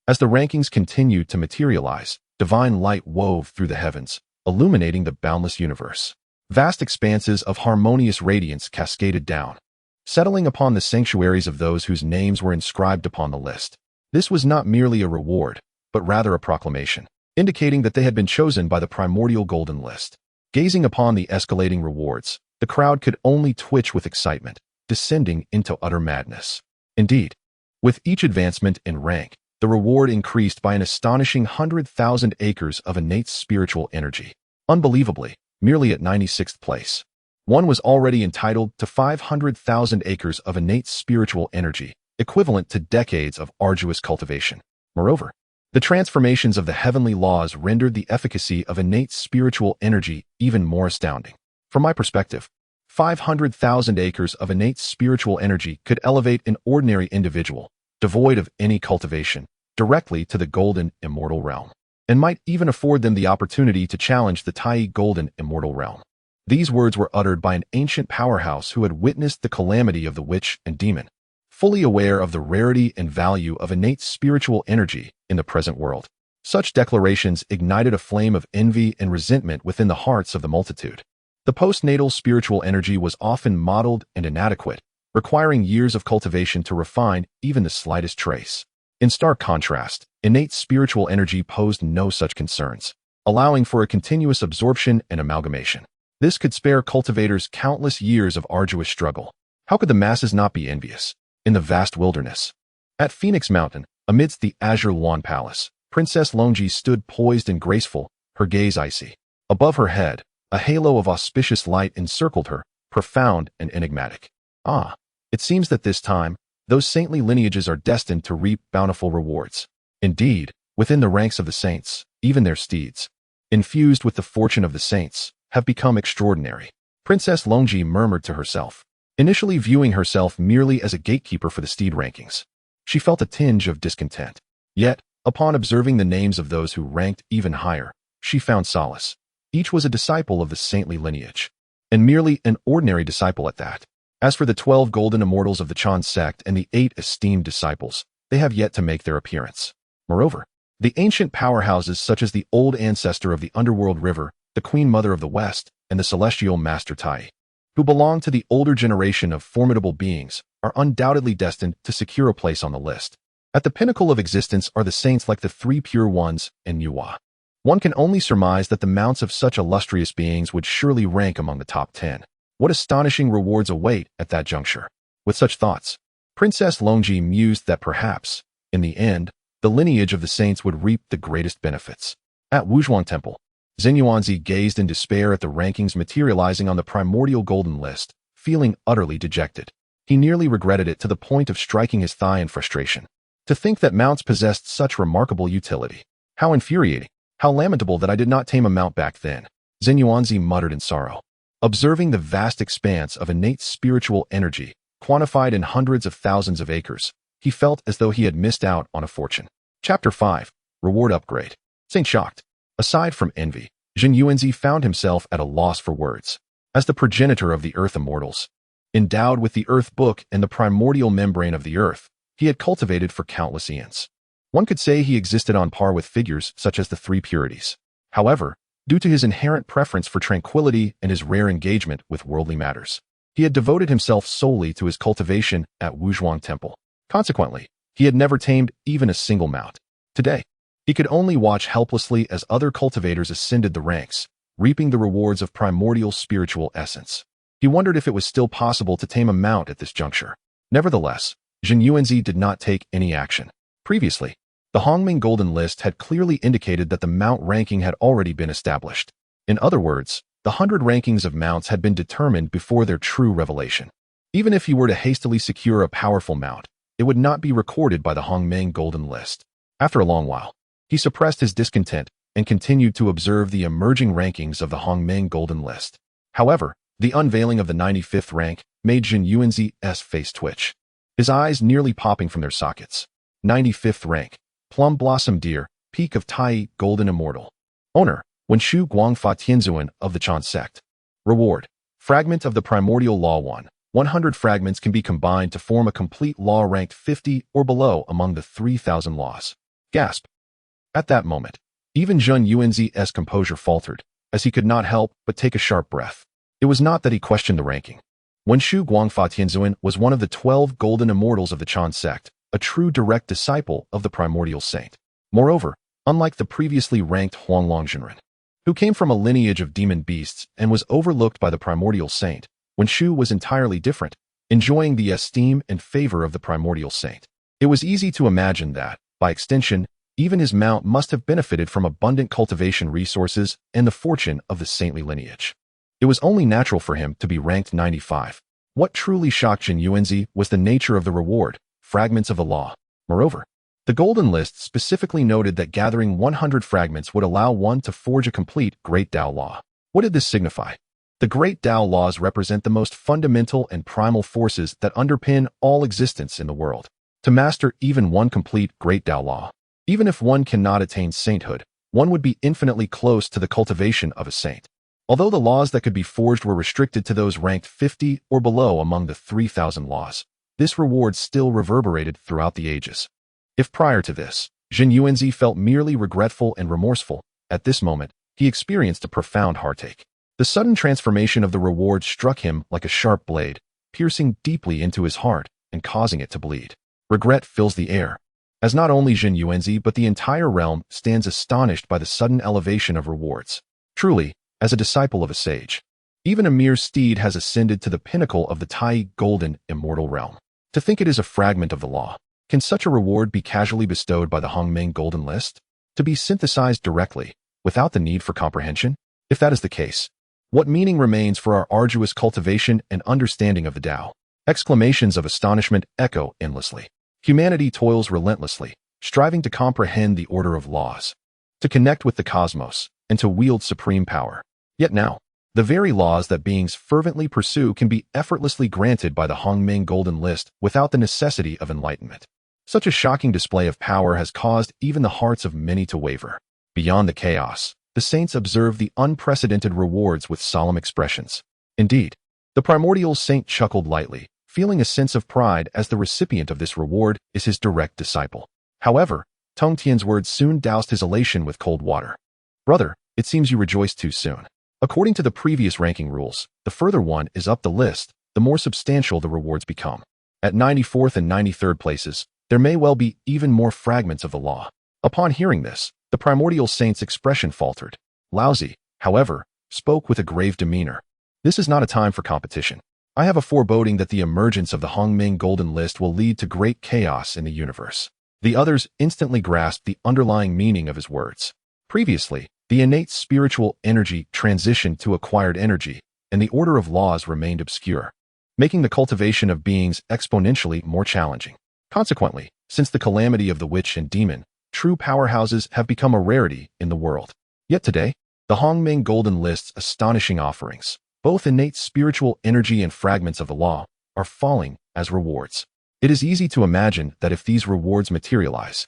A: As the rankings continued to materialize, divine light wove through the heavens, illuminating the boundless universe. Vast expanses of harmonious radiance cascaded down, settling upon the sanctuaries of those whose names were inscribed upon the list. This was not merely a reward, but rather a proclamation, indicating that they had been chosen by the primordial golden list. Gazing upon the escalating rewards, the crowd could only twitch with excitement, descending into utter madness. Indeed, with each advancement in rank, the reward increased by an astonishing 100,000 acres of innate spiritual energy. Unbelievably, merely at 96th place, one was already entitled to 500,000 acres of innate spiritual energy, equivalent to decades of arduous cultivation. Moreover, the transformations of the heavenly laws rendered the efficacy of innate spiritual energy even more astounding. From my perspective, 500,000 acres of innate spiritual energy could elevate an ordinary individual, devoid of any cultivation, directly to the golden immortal realm, and might even afford them the opportunity to challenge the Tai golden immortal realm. These words were uttered by an ancient powerhouse who had witnessed the calamity of the witch and demon, fully aware of the rarity and value of innate spiritual energy in the present world. Such declarations ignited a flame of envy and resentment within the hearts of the multitude. The postnatal spiritual energy was often modeled and inadequate, requiring years of cultivation to refine even the slightest trace. In stark contrast, innate spiritual energy posed no such concerns, allowing for a continuous absorption and amalgamation. This could spare cultivators countless years of arduous struggle. How could the masses not be envious? In the vast wilderness, at Phoenix Mountain, amidst the azure lawn palace, Princess Longji stood poised and graceful, her gaze icy. Above her head, a halo of auspicious light encircled her, profound and enigmatic. Ah, it seems that this time, those saintly lineages are destined to reap bountiful rewards. Indeed, within the ranks of the saints, even their steeds, infused with the fortune of the saints, have become extraordinary. Princess Longji murmured to herself, initially viewing herself merely as a gatekeeper for the steed rankings. She felt a tinge of discontent. Yet, upon observing the names of those who ranked even higher, she found solace. Each was a disciple of the saintly lineage, and merely an ordinary disciple at that. As for the 12 golden immortals of the Chan sect and the 8 esteemed disciples, they have yet to make their appearance. Moreover, the ancient powerhouses such as the old ancestor of the underworld river, the Queen Mother of the West, and the celestial Master Tai, who belong to the older generation of formidable beings, are undoubtedly destined to secure a place on the list. At the pinnacle of existence are the saints like the 3 Pure Ones and Nuwa. One can only surmise that the mounts of such illustrious beings would surely rank among the top 10. What astonishing rewards await at that juncture? With such thoughts, Princess Longji mused that perhaps, in the end, the lineage of the saints would reap the greatest benefits. At Wuzhuang Temple, Xinyuanzi gazed in despair at the rankings materializing on the primordial golden list, feeling utterly dejected. He nearly regretted it to the point of striking his thigh in frustration. To think that mounts possessed such remarkable utility. How infuriating, how lamentable that I did not tame a mount back then, Xinyuanzi muttered in sorrow. Observing the vast expanse of innate spiritual energy, quantified in hundreds of thousands of acres, he felt as though he had missed out on a fortune. Chapter 5. Reward Upgrade. Saint shocked. Aside from envy, Zhen Yuanzi found himself at a loss for words. As the progenitor of the Earth Immortals, endowed with the Earth Book and the primordial membrane of the Earth, he had cultivated for countless eons. One could say he existed on par with figures such as the 3 Purities. However, due to his inherent preference for tranquility and his rare engagement with worldly matters, He had devoted himself solely to his cultivation at Wuzhuang Temple. Consequently, he had never tamed even a single mount. Today, he could only watch helplessly as other cultivators ascended the ranks, reaping the rewards of primordial spiritual essence. He wondered if it was still possible to tame a mount at this juncture. Nevertheless, Zhen Yuanzi did not take any action. Previously, the Hongming Golden List had clearly indicated that the mount ranking had already been established. In other words, the 100 rankings of mounts had been determined before their true revelation. Even if he were to hastily secure a powerful mount, it would not be recorded by the Hongming Golden List. After a long while, he suppressed his discontent and continued to observe the emerging rankings of the Hongming Golden List. However, the unveiling of the 95th rank made Zhen Yuanzi's face twitch, his eyes nearly popping from their sockets. 95th rank, Plum Blossom Deer, Peak of Tai, Golden Immortal. Owner, Wenshu Guangfa Tianzuan of the Chan sect. Reward, Fragment of the Primordial Law 1. 100 fragments can be combined to form a complete law ranked 50 or below among the 3,000 laws. Gasp. At that moment, even Zhen Yuanzi's composure faltered, as he could not help but take a sharp breath. It was not that he questioned the ranking. Wenshu Guangfa Tianzuan was one of the 12 golden immortals of the Chan sect, a true direct disciple of the primordial saint. Moreover, unlike the previously ranked Huanglong Zhenren, who came from a lineage of demon beasts and was overlooked by the primordial saint, Wenshu was entirely different, enjoying the esteem and favor of the primordial saint. It was easy to imagine that, by extension, even his mount must have benefited from abundant cultivation resources and the fortune of the saintly lineage. It was only natural for him to be ranked 95. What truly shocked Zhen Yuanzi was the nature of the reward, fragments of the law. Moreover, the Golden List specifically noted that gathering 100 fragments would allow one to forge a complete Great Dao Law. What did this signify? The Great Dao Laws represent the most fundamental and primal forces that underpin all existence in the world. To master even one complete Great Dao Law, even if one cannot attain sainthood, one would be infinitely close to the cultivation of a saint. Although the laws that could be forged were restricted to those ranked 50 or below among the 3,000 laws, this reward still reverberated throughout the ages. If prior to this, Zhen Yuanzi felt merely regretful and remorseful, at this moment, he experienced a profound heartache. The sudden transformation of the reward struck him like a sharp blade, piercing deeply into his heart and causing it to bleed. Regret fills the air, as not only Zhen Yuanzi but the entire realm stands astonished by the sudden elevation of rewards. Truly, as a disciple of a sage, even a mere steed has ascended to the pinnacle of the Tai Golden Immortal Realm. To think it is a fragment of the law, can such a reward be casually bestowed by the Hongming Golden List? To be synthesized directly, without the need for comprehension? If that is the case, what meaning remains for our arduous cultivation and understanding of the Tao? Exclamations of astonishment echo endlessly. Humanity toils relentlessly, striving to comprehend the order of laws, to connect with the cosmos, and to wield supreme power. Yet now, the very laws that beings fervently pursue can be effortlessly granted by the Hongming Golden List without the necessity of enlightenment. Such a shocking display of power has caused even the hearts of many to waver. Beyond the chaos, the saints observe the unprecedented rewards with solemn expressions. Indeed, the primordial saint chuckled lightly, feeling a sense of pride as the recipient of this reward is his direct disciple. However, Tong Tian's words soon doused his elation with cold water. Brother, it seems you rejoiced too soon. According to the previous ranking rules, the further one is up the list, the more substantial the rewards become. At 94th and 93rd places, there may well be even more fragments of the law. Upon hearing this, the primordial saint's expression faltered. Laozi, however, spoke with a grave demeanor. This is not a time for competition. I have a foreboding that the emergence of the Hongming Golden List will lead to great chaos in the universe. The others instantly grasped the underlying meaning of his words. Previously, the innate spiritual energy transitioned to acquired energy, and the order of laws remained obscure, making the cultivation of beings exponentially more challenging. Consequently, since the calamity of the witch and demon, true powerhouses have become a rarity in the world. Yet today, the Hongming Golden List's astonishing offerings, both innate spiritual energy and fragments of the law, are falling as rewards. It is easy to imagine that if these rewards materialize,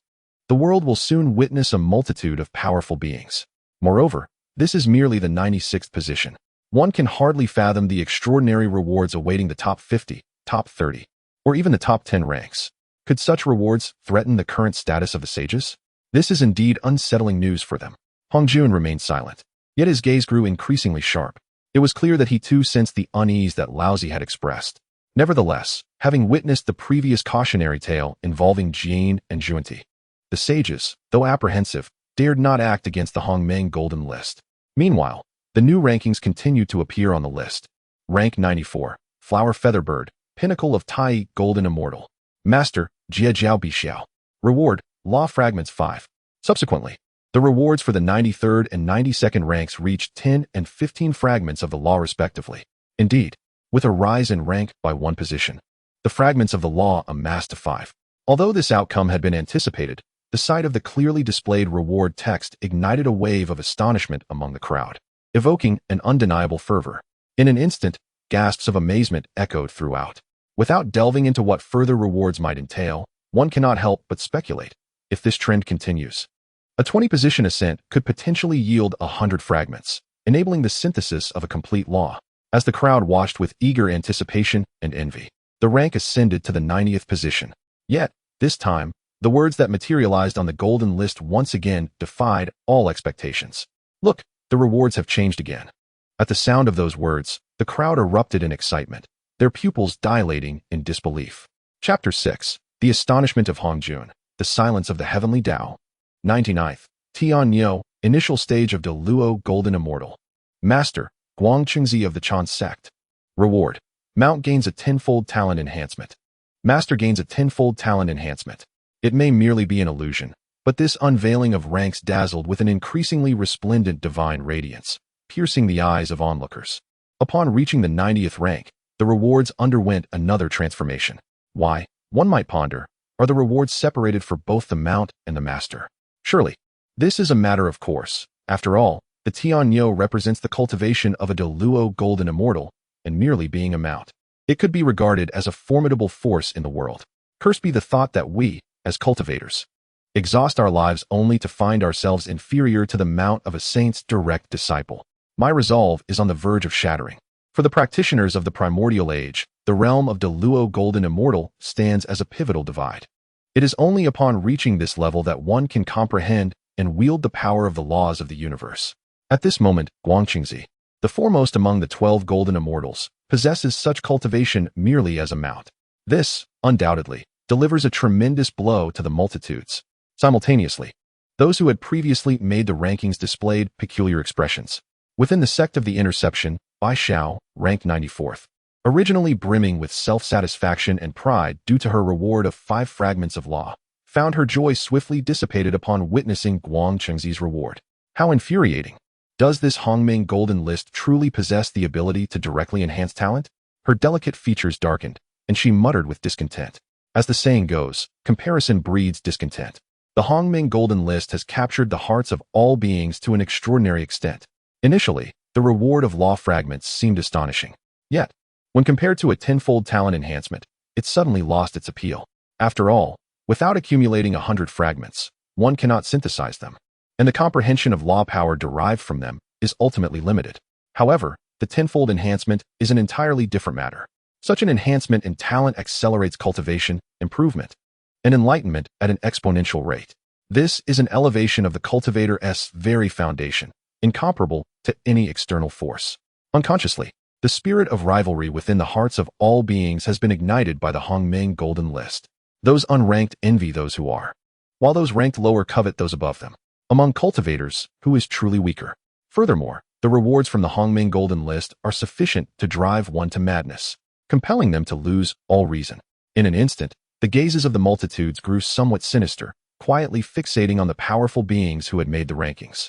A: the world will soon witness a multitude of powerful beings. Moreover, this is merely the 96th position. One can hardly fathom the extraordinary rewards awaiting the top 50, top 30, or even the top 10 ranks. Could such rewards threaten the current status of the sages? This is indeed unsettling news for them. Hongjun remained silent, yet his gaze grew increasingly sharp. It was clear that he too sensed the unease that Laozi had expressed. Nevertheless, having witnessed the previous cautionary tale involving Jin and Junti, the sages, though apprehensive, dared not act against the Hongmeng Golden List. Meanwhile, the new rankings continued to appear on the list. Rank 94, Flower Featherbird, Pinnacle of Tai Golden Immortal. Master, Jie Jiao Bixiao. Reward, Law Fragments 5. Subsequently, the rewards for the 93rd and 92nd ranks reached 10 and 15 fragments of the law respectively. Indeed, with a rise in rank by 1 position, the fragments of the law amassed to 5. Although this outcome had been anticipated, the sight of the clearly displayed reward text ignited a wave of astonishment among the crowd, evoking an undeniable fervor. In an instant, gasps of amazement echoed throughout. Without delving into what further rewards might entail, one cannot help but speculate. If this trend continues, a 20-position ascent could potentially yield 100 fragments, enabling the synthesis of a complete law. As the crowd watched with eager anticipation and envy, the rank ascended to the 90th position. Yet, this time, the words that materialized on the golden list once again defied all expectations. Look, the rewards have changed again. At the sound of those words, the crowd erupted in excitement, their pupils dilating in disbelief. Chapter 6. The Astonishment of Hongjun, the Silence of the Heavenly Dao. 99th. Tian Nyo, Initial Stage of De Luo Golden Immortal. Master, Guang Qingzi of the Chan Sect. Reward. Mount gains a 10-fold talent enhancement. Master gains a 10-fold talent enhancement. It may merely be an illusion, but this unveiling of ranks dazzled with an increasingly resplendent divine radiance, piercing the eyes of onlookers. Upon reaching the 90th rank, the rewards underwent another transformation. Why, one might ponder, are the rewards separated for both the mount and the master? Surely, this is a matter of course. After all, the Tian Nyo represents the cultivation of a De Luo Golden Immortal, and merely being a mount, it could be regarded as a formidable force in the world. Cursed be the thought that we, as cultivators, exhaust our lives only to find ourselves inferior to the mount of a saint's direct disciple. My resolve is on the verge of shattering. For the practitioners of the primordial age, the realm of De Luo Golden Immortal stands as a pivotal divide. It is only upon reaching this level that one can comprehend and wield the power of the laws of the universe. At this moment, Guang Qingzi, the foremost among the 12 Golden Immortals, possesses such cultivation merely as a mount. This, undoubtedly, delivers a tremendous blow to the multitudes. Simultaneously, those who had previously made the rankings displayed peculiar expressions. Within the sect of the Interception, Bai Xiao, ranked 94th, originally brimming with self-satisfaction and pride due to her reward of 5 fragments of law, found her joy swiftly dissipated upon witnessing Guang Qingzi's reward. How infuriating! Does this Hongmeng Golden List truly possess the ability to directly enhance talent? Her delicate features darkened, and she muttered with discontent. As the saying goes, comparison breeds discontent. The Hongmeng Golden List has captured the hearts of all beings to an extraordinary extent. Initially, the reward of law fragments seemed astonishing. Yet, when compared to a 10-fold talent enhancement, it suddenly lost its appeal. After all, without accumulating 100 fragments, one cannot synthesize them, and the comprehension of law power derived from them is ultimately limited. However, the 10-fold enhancement is an entirely different matter. Such an enhancement in talent accelerates cultivation, improvement, and enlightenment at an exponential rate. This is an elevation of the cultivator's very foundation, incomparable to any external force. Unconsciously, the spirit of rivalry within the hearts of all beings has been ignited by the Hongmeng Golden List. Those unranked envy those who are, while those ranked lower covet those above them. Among cultivators, who is truly weaker? Furthermore, the rewards from the Hongmeng Golden List are sufficient to drive one to madness, compelling them to lose all reason. In an instant, the gazes of the multitudes grew somewhat sinister, quietly fixating on the powerful beings who had made the rankings.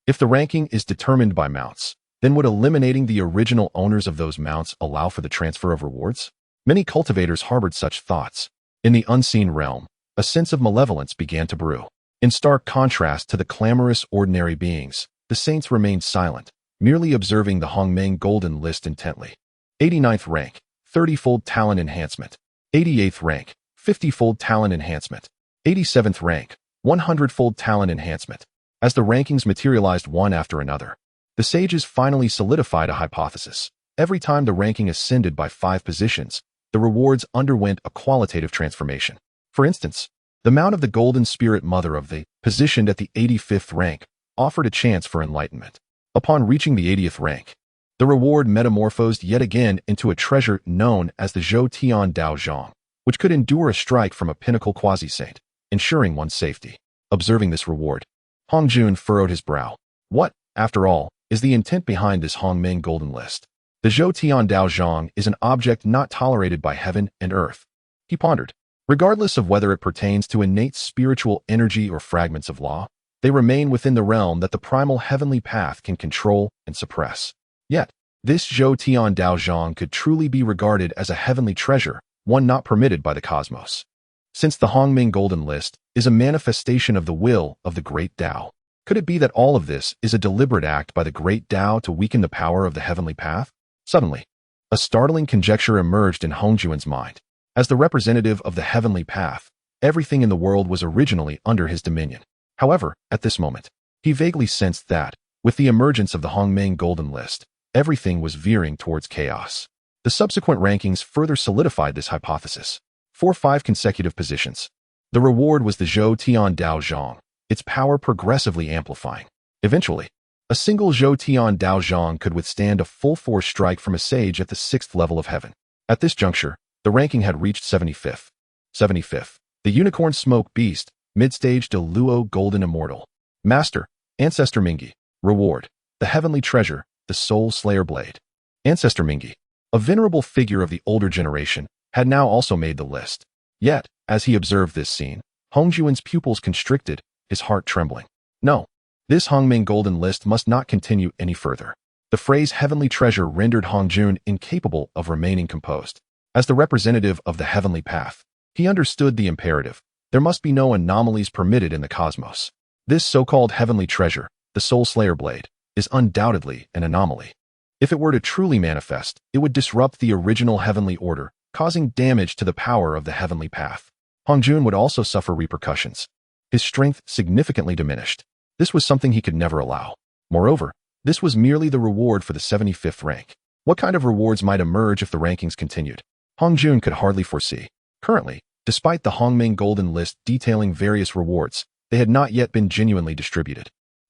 A: If the ranking is determined by mounts, then would eliminating the original owners of those mounts allow for the transfer of rewards? Many cultivators harbored such thoughts. In the unseen realm, a sense of malevolence began to brew. In stark contrast to the clamorous ordinary beings, the saints remained silent, merely observing the Hongmeng Golden List intently. 89th rank, 30-fold talent enhancement. 88th rank, 50-fold talent enhancement. 87th rank, 100-fold talent enhancement. As the rankings materialized one after another, the sages finally solidified a hypothesis. Every time the ranking ascended by 5 positions, the rewards underwent a qualitative transformation. For instance, the mount of the Golden Spirit Mother of the, positioned at the 85th rank, offered a chance for enlightenment. Upon reaching the 80th rank, The reward metamorphosed yet again into a treasure known as the Zhou Tian Dao Zhang, which could endure a strike from a pinnacle quasi-saint, ensuring one's safety. Observing this reward, Hongjun furrowed his brow. What, after all, is the intent behind this Hongmeng Golden List? The Zhou Tian Dao Zhang is an object not tolerated by heaven and earth, he pondered. Regardless of whether it pertains to innate spiritual energy or fragments of law, they remain within the realm that the primal heavenly path can control and suppress. Yet, this Zhou Tian Dao Zhang could truly be regarded as a heavenly treasure, one not permitted by the cosmos. Since the Hongmeng Golden List is a manifestation of the will of the Great Dao, could it be that all of this is a deliberate act by the Great Dao to weaken the power of the heavenly path? Suddenly, a startling conjecture emerged in Hongjuan's mind. As the representative of the heavenly path, everything in the world was originally under his dominion. However, at this moment, he vaguely sensed that, with the emergence of the Hongmeng Golden List, everything was veering towards chaos. The subsequent rankings further solidified this hypothesis. For 5 consecutive positions, the reward was the Zhou Tian Dao Zhang, its power progressively amplifying. Eventually, a single Zhou Tian Dao Zhang could withstand a full-force strike from a sage at the 6th level of heaven. At this juncture, the ranking had reached 75th. 75th. The Unicorn Smoke Beast, Midstage de Luo Golden Immortal. Master, Ancestor Mingi. Reward, the Heavenly Treasure, the Soul Slayer Blade. Ancestor Mingi, a venerable figure of the older generation, had now also made the list. Yet, as he observed this scene, Hongjuan's pupils constricted, his heart trembling. No, this Hongmeng Golden List must not continue any further. The phrase Heavenly Treasure rendered Hongjun incapable of remaining composed. As the representative of the heavenly path, he understood the imperative. There must be no anomalies permitted in the cosmos. This so-called heavenly treasure, the Soul Slayer Blade, is undoubtedly an anomaly. If it were to truly manifest, it would disrupt the original heavenly order, causing damage to the power of the heavenly path. Hongjun would also suffer repercussions. His strength significantly diminished. This was something he could never allow. Moreover, this was merely the reward for the 75th rank. What kind of rewards might emerge if the rankings continued? Hongjun could hardly foresee. Currently, despite the Hongmeng Golden List detailing various rewards, they had not yet been genuinely distributed.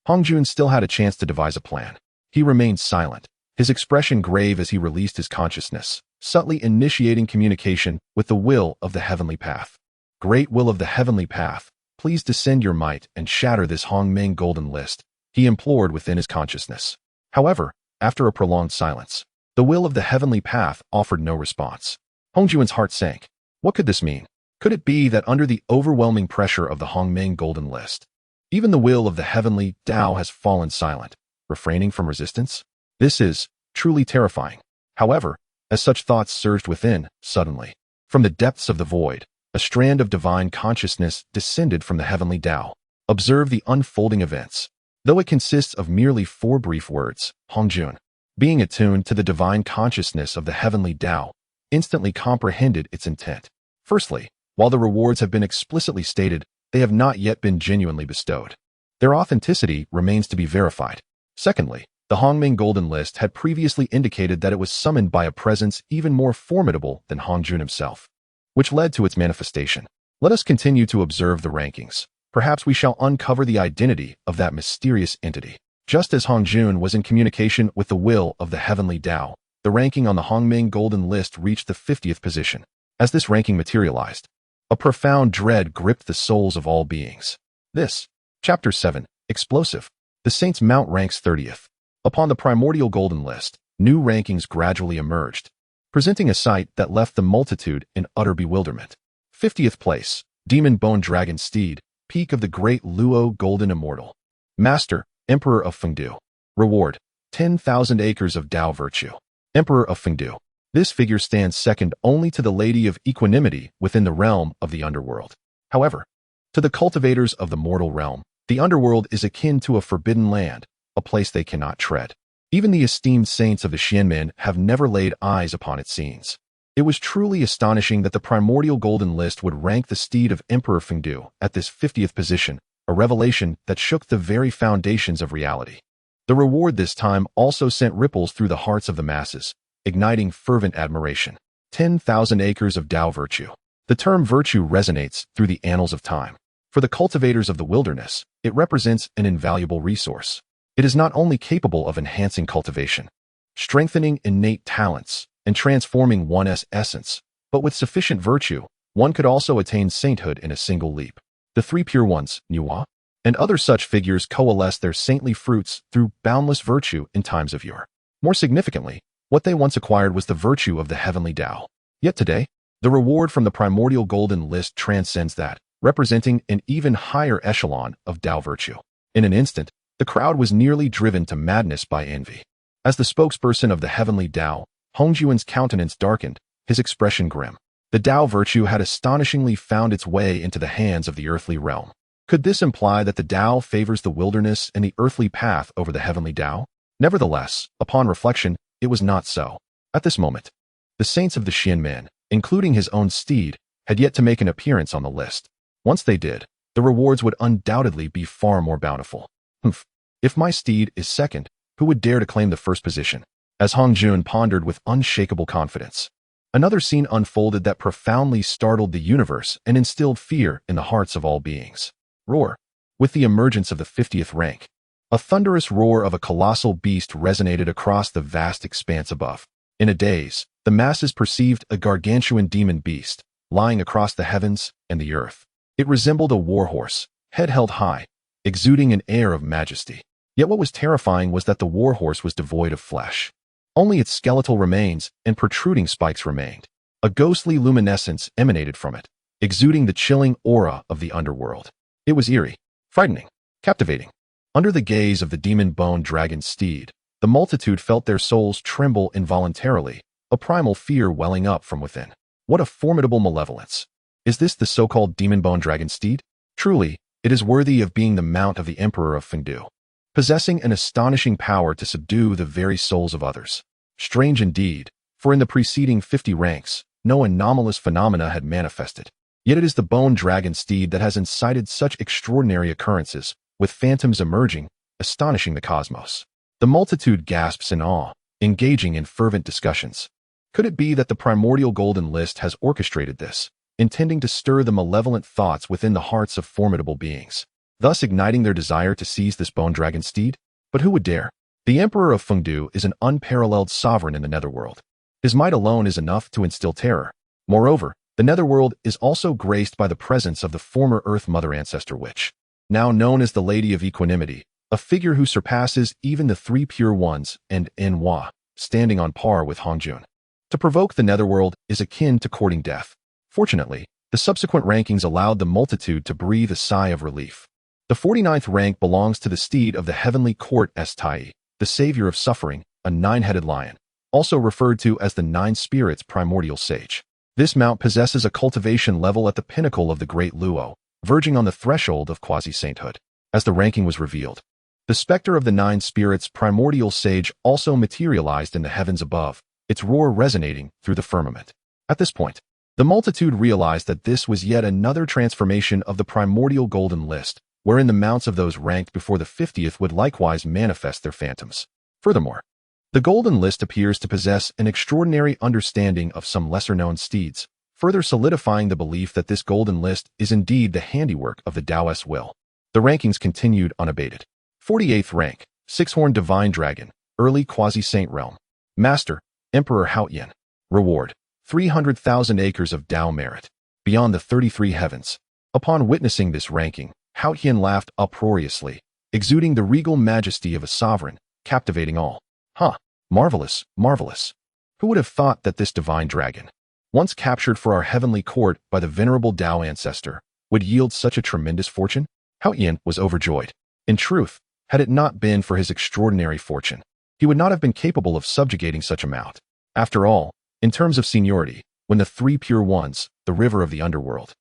A: Hongjun still had a chance to devise a plan. He remained silent, his expression grave as he released his consciousness, subtly initiating communication with the will of the heavenly path. Great will of the heavenly path, please descend your might and shatter this Hongmeng Golden List, he implored within his consciousness. However, after a prolonged silence, the will of the heavenly path offered no response. Hongjuan's heart sank. What could this mean? Could it be that under the overwhelming pressure of the Hongmeng Golden List, even the will of the heavenly Dao has fallen silent, refraining from resistance? This is truly terrifying. However, as such thoughts surged within, suddenly, from the depths of the void, a strand of divine consciousness descended from the heavenly Dao. Observe the unfolding events. Though it consists of merely 4 brief words, Hongjun, being attuned to the divine consciousness of the heavenly Dao, instantly comprehended its intent. Firstly, while the rewards have been explicitly stated, they have not yet been genuinely bestowed. Their authenticity remains to be verified. Secondly, the Hongmeng Golden List had previously indicated that it was summoned by a presence even more formidable than Hongjun himself, which led to its manifestation. Let us continue to observe the rankings. Perhaps we shall uncover the identity of that mysterious entity. Just as Hongjun was in communication with the will of the heavenly Dao, the ranking on the Hongmeng Golden List reached the 50th position. As this ranking materialized, a profound dread gripped the souls of all beings. This, Chapter 7, Explosive. The Saint's Mount ranks 30th. Upon the Primordial Golden List, new rankings gradually emerged, presenting a sight that left the multitude in utter bewilderment. 50th place, Demon Bone Dragon Steed, Peak of the Great Luo Golden Immortal. Master, Emperor of Fengdu. Reward, 10,000 acres of Dao Virtue. Emperor of Fengdu. This figure stands second only to the Lady of Equanimity within the realm of the underworld. However, to the cultivators of the mortal realm, the underworld is akin to a forbidden land, a place they cannot tread. Even the esteemed saints of the Xianmen have never laid eyes upon its scenes. It was truly astonishing that the Primordial Golden List would rank the steed of Emperor Fengdu at this 50th position, a revelation that shook the very foundations of reality. The reward this time also sent ripples through the hearts of the masses, igniting fervent admiration. 10,000 acres of Dao Virtue. The term virtue resonates through the annals of time. For the cultivators of the wilderness, it represents an invaluable resource. It is not only capable of enhancing cultivation, strengthening innate talents and transforming one's essence. But with sufficient virtue, one could also attain sainthood in a single leap. The three pure ones, Nuwa, and other such figures coalesce their saintly fruits through boundless virtue in times of yore. More significantly, what they once acquired was the virtue of the heavenly Tao. Yet today, the reward from the primordial golden list transcends that, representing an even higher echelon of Tao virtue. In an instant, the crowd was nearly driven to madness by envy. As the spokesperson of the heavenly Tao, Hongjuan's countenance darkened, his expression grim. The Tao virtue had astonishingly found its way into the hands of the earthly realm. Could this imply that the Tao favors the wilderness and the earthly path over the heavenly Tao? Nevertheless, upon reflection, it was not so. At this moment, the saints of the Xianmen, including his own steed, had yet to make an appearance on the list. Once they did, the rewards would undoubtedly be far more bountiful. If my steed is second, who would dare to claim the first position? As Hongjun pondered with unshakable confidence, another scene unfolded that profoundly startled the universe and instilled fear in the hearts of all beings. Roar. With the emergence of the 50th rank, a thunderous roar of a colossal beast resonated across the vast expanse above. In a daze, the masses perceived a gargantuan demon beast, lying across the heavens and the earth. It resembled a warhorse, head held high, exuding an air of majesty. Yet what was terrifying was that the warhorse was devoid of flesh. Only its skeletal remains and protruding spikes remained. A ghostly luminescence emanated from it, exuding the chilling aura of the underworld. It was eerie, frightening, captivating. Under the gaze of the demon-boned dragon steed, the multitude felt their souls tremble involuntarily, a primal fear welling up from within. What a formidable malevolence! Is this the so-called demon-boned dragon steed? Truly, it is worthy of being the mount of the Emperor of Fengdu, possessing an astonishing power to subdue the very souls of others. Strange indeed, for in the preceding 50 ranks, no anomalous phenomena had manifested. Yet it is the bone dragon steed that has incited such extraordinary occurrences, with phantoms emerging, astonishing the cosmos. The multitude gasps in awe, engaging in fervent discussions. Could it be that the primordial golden list has orchestrated this, intending to stir the malevolent thoughts within the hearts of formidable beings, thus igniting their desire to seize this bone dragon steed? But who would dare? The Emperor of Fengdu is an unparalleled sovereign in the netherworld. His might alone is enough to instill terror. Moreover, the netherworld is also graced by the presence of the former Earth Mother Ancestor Witch, now known as the Lady of Equanimity, a figure who surpasses even the three pure ones and Enhua, standing on par with Hongjun. To provoke the netherworld is akin to courting death. Fortunately, the subsequent rankings allowed the multitude to breathe a sigh of relief. The 49th rank belongs to the steed of the heavenly court Tai, the savior of suffering, a nine-headed lion, also referred to as the Nine Spirits Primordial Sage. This mount possesses a cultivation level at the pinnacle of the Great Luo, verging on the threshold of quasi-sainthood. As the ranking was revealed, the specter of the Nine Spirits Primordial Sage also materialized in the heavens above, its roar resonating through the firmament. At this point, the multitude realized that this was yet another transformation of the primordial golden list, wherein the mounts of those ranked before the 50th would likewise manifest their phantoms. Furthermore, the golden list appears to possess an extraordinary understanding of some lesser-known steeds, further solidifying the belief that this golden list is indeed the handiwork of the Taoist will. The rankings continued unabated. 48th rank, Six-Horned Divine Dragon, Early Quasi-Saint Realm. Master, Emperor Haoyan. Reward, 300,000 acres of Tao merit, beyond the 33 heavens. Upon witnessing this ranking, Haoyan laughed uproariously, exuding the regal majesty of a sovereign, captivating all. Marvelous, marvelous. Who would have thought that this divine dragon, once captured for our heavenly court by the venerable Tao ancestor, would yield such a tremendous fortune? Haoyan was overjoyed. In truth, had it not been for his extraordinary fortune, he would not have been capable of subjugating such a mount. After all, in terms of seniority, when the three pure ones, the river of the underworld,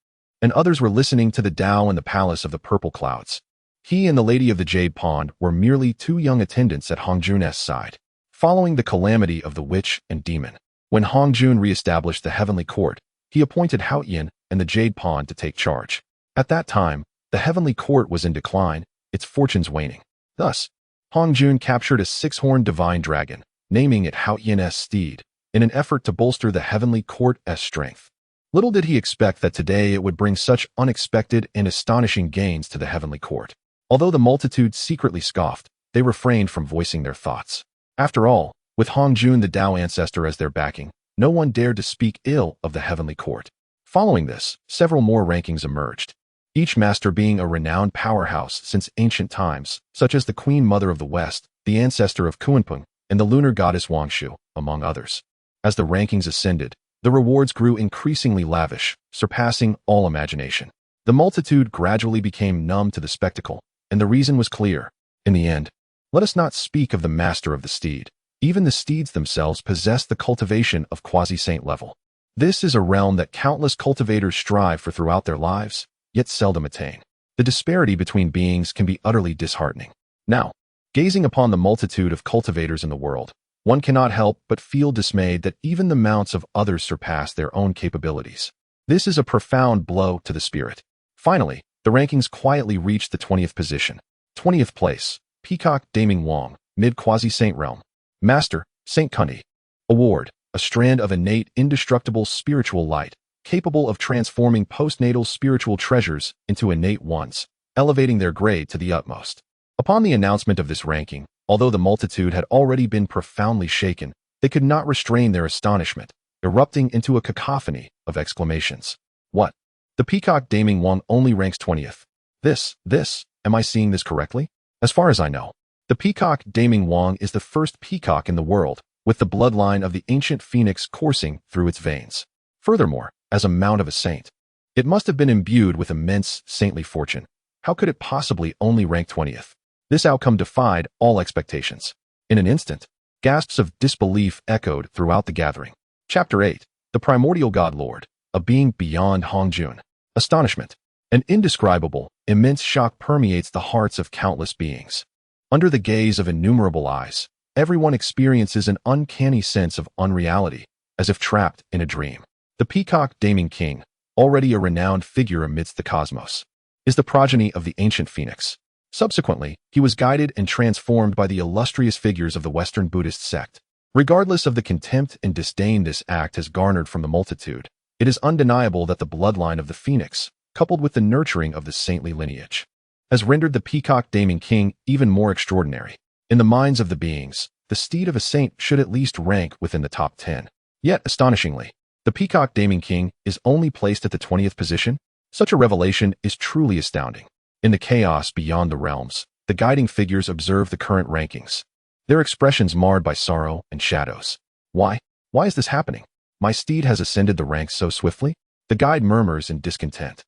A: and others were listening to the Tao in the palace of the purple clouds, he and the Lady of the Jade Pond were merely two young attendants at Hongjun's side. Following the calamity of the witch and demon, when Hongjun re-established the heavenly court, he appointed Haoyan and the Jade Pond to take charge. At that time, the heavenly court was in decline, its fortunes waning. Thus, Hongjun captured a six-horned divine dragon, naming it Haoyan's steed, in an effort to bolster the heavenly court's strength. Little did he expect that today it would bring such unexpected and astonishing gains to the heavenly court. Although the multitude secretly scoffed, they refrained from voicing their thoughts. After all, With Hongjun the Dao ancestor as their backing, no one dared to speak ill of the heavenly court. Following this, several more rankings emerged, each master being a renowned powerhouse since ancient times, such as the Queen Mother of the West, the ancestor of Kunpeng, and the lunar goddess Wangshu, among others. As the rankings ascended, the rewards grew increasingly lavish, surpassing all imagination. The multitude gradually became numb to the spectacle, and the reason was clear. In the end, let us not speak of the master of the steed. Even the steeds themselves possess the cultivation of quasi-saint level. This is a realm that countless cultivators strive for throughout their lives, yet seldom attain. The disparity between beings can be utterly disheartening. Now, gazing upon the multitude of cultivators in the world, one cannot help but feel dismayed that even the mounts of others surpass their own capabilities. This is a profound blow to the spirit. Finally, the rankings quietly reached the 20th position. 20th place, Peacock Daming Wong, Mid-Quasi-Saint Realm. Master, Saint Kunti. Award, a strand of innate, indestructible spiritual light, capable of transforming postnatal spiritual treasures into innate ones, elevating their grade to the utmost. Upon the announcement of this ranking, although the multitude had already been profoundly shaken, they could not restrain their astonishment, erupting into a cacophony of exclamations. What? The Peacock Daming Wong only ranks 20th. Am I seeing this correctly? As far as I know, the Peacock Daming Wong is the first peacock in the world, with the bloodline of the ancient phoenix coursing through its veins. Furthermore, as a mount of a saint, it must have been imbued with immense saintly fortune. How could it possibly only rank 20th? This outcome defied all expectations. In an instant, gasps of disbelief echoed throughout the gathering. Chapter 8. The Primordial God Lord, a being beyond Hongjun. Astonishment. An indescribable, immense shock permeates the hearts of countless beings. Under the gaze of innumerable eyes, everyone experiences an uncanny sense of unreality, as if trapped in a dream. The Peacock Daming King, already a renowned figure amidst the cosmos, is the progeny of the ancient phoenix. Subsequently, he was guided and transformed by the illustrious figures of the Western Buddhist sect. Regardless of the contempt and disdain this act has garnered from the multitude, it is undeniable that the bloodline of the phoenix, coupled with the nurturing of the saintly lineage, has rendered the Peacock Daming King even more extraordinary. In the minds of the beings, the steed of a saint should at least rank within the top 10. Yet, astonishingly, the Peacock Daming King is only placed at the 20th position. Such a revelation is truly astounding. In the chaos beyond the realms, the guiding figures observe the current rankings, their expressions marred by sorrow and shadows. Why? Why is this happening? My steed has ascended the ranks so swiftly? The guide murmurs in discontent.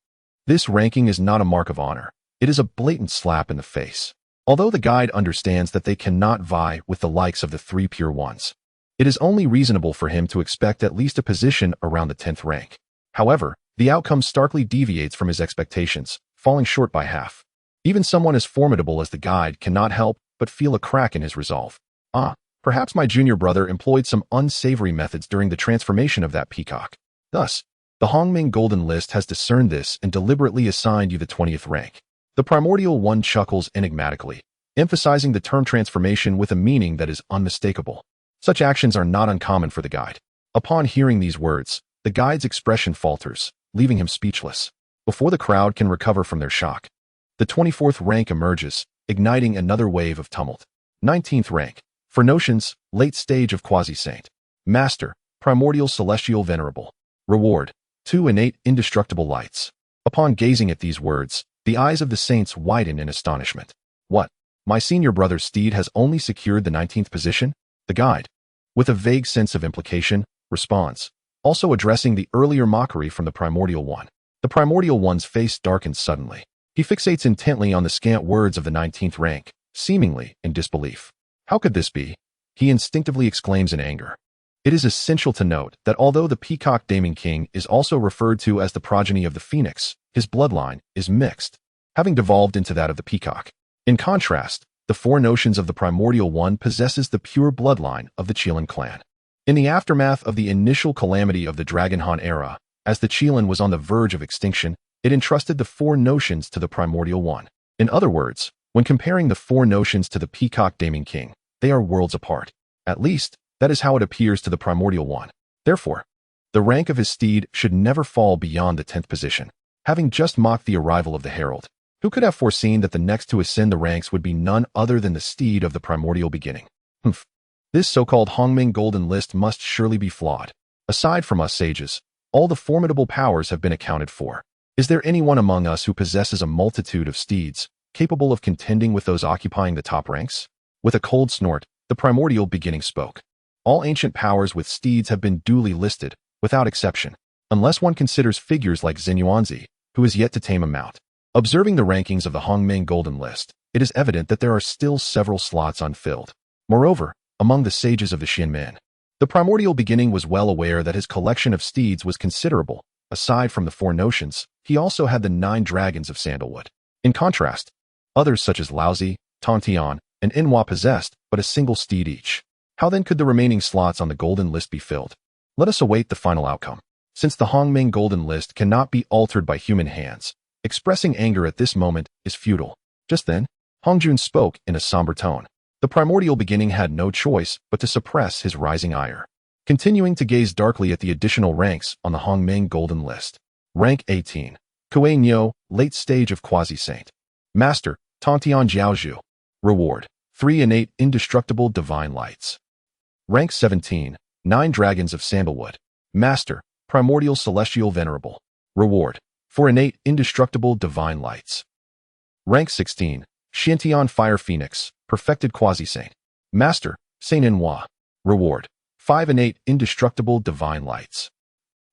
A: This ranking is not a mark of honor. It is a blatant slap in the face. Although the guide understands that they cannot vie with the likes of the three pure ones, it is only reasonable for him to expect at least a position around the 10th rank. However, the outcome starkly deviates from his expectations, falling short by half. Even someone as formidable as the guide cannot help but feel a crack in his resolve. Perhaps my junior brother employed some unsavory methods during the transformation of that peacock. Thus, the Hongming Golden List has discerned this and deliberately assigned you the 20th rank. The Primordial One chuckles enigmatically, emphasizing the term transformation with a meaning that is unmistakable. Such actions are not uncommon for the guide. Upon hearing these words, the guide's expression falters, leaving him speechless. Before the crowd can recover from their shock, the 24th rank emerges, igniting another wave of tumult. 19th rank, for notions, late stage of quasi-saint. Master, Primordial Celestial Venerable. Reward, 2 innate indestructible lights. Upon gazing at these words, the eyes of the saints widen in astonishment. What? My senior brother's steed has only secured the 19th position? The guide, with a vague sense of implication, responds, also addressing the earlier mockery from the Primordial One. The Primordial One's face darkens suddenly. He fixates intently on the scant words of the 19th rank, seemingly in disbelief. How could this be? He instinctively exclaims in anger. It is essential to note that although the Peacock Daming King is also referred to as the progeny of the phoenix, his bloodline is mixed, having devolved into that of the peacock. In contrast, the four notions of the Primordial One possesses the pure bloodline of the Qilin clan. In the aftermath of the initial calamity of the Dragon Han era, as the Qilin was on the verge of extinction, it entrusted the four notions to the Primordial One. In other words, when comparing the four notions to the Peacock Daming King, they are worlds apart. At least, that is how it appears to the Primordial One. Therefore, the rank of his steed should never fall beyond the 10th position. Having just mocked the arrival of the herald, who could have foreseen that the next to ascend the ranks would be none other than the steed of the primordial beginning? This so-called Hongming Golden List must surely be flawed. Aside from us sages, all the formidable powers have been accounted for. Is there anyone among us who possesses a multitude of steeds, capable of contending with those occupying the top ranks? With a cold snort, the primordial beginning spoke. All ancient powers with steeds have been duly listed, without exception, unless one considers figures like Xinyuanzi, who is yet to tame a mount. Observing the rankings of the Hongming Golden List, it is evident that there are still several slots unfilled. Moreover, among the sages of the Xinmen, the primordial beginning was well aware that his collection of steeds was considerable. Aside from the 4 notions, he also had the 9 dragons of sandalwood. In contrast, others such as Laozi, Tontian, and Inhua possessed but a single steed each. How then could the remaining slots on the Golden List be filled? Let us await the final outcome. Since the Hongming Golden List cannot be altered by human hands, expressing anger at this moment is futile. Just then, Hongjun spoke in a somber tone. The primordial beginning had no choice but to suppress his rising ire, continuing to gaze darkly at the additional ranks on the Hongming Golden List. Rank 18. Kuei Nyo, late stage of quasi-saint. Master, Tontian Jiaozhu. Reward, 3 innate indestructible divine lights. Rank 17. 9 dragons of sandalwood. Master, primordial celestial venerable. Reward, 4 innate indestructible divine lights. Rank 16. Xiantian fire phoenix, perfected quasi-saint. Master, Saint Inhua. Reward, 5 innate indestructible divine lights.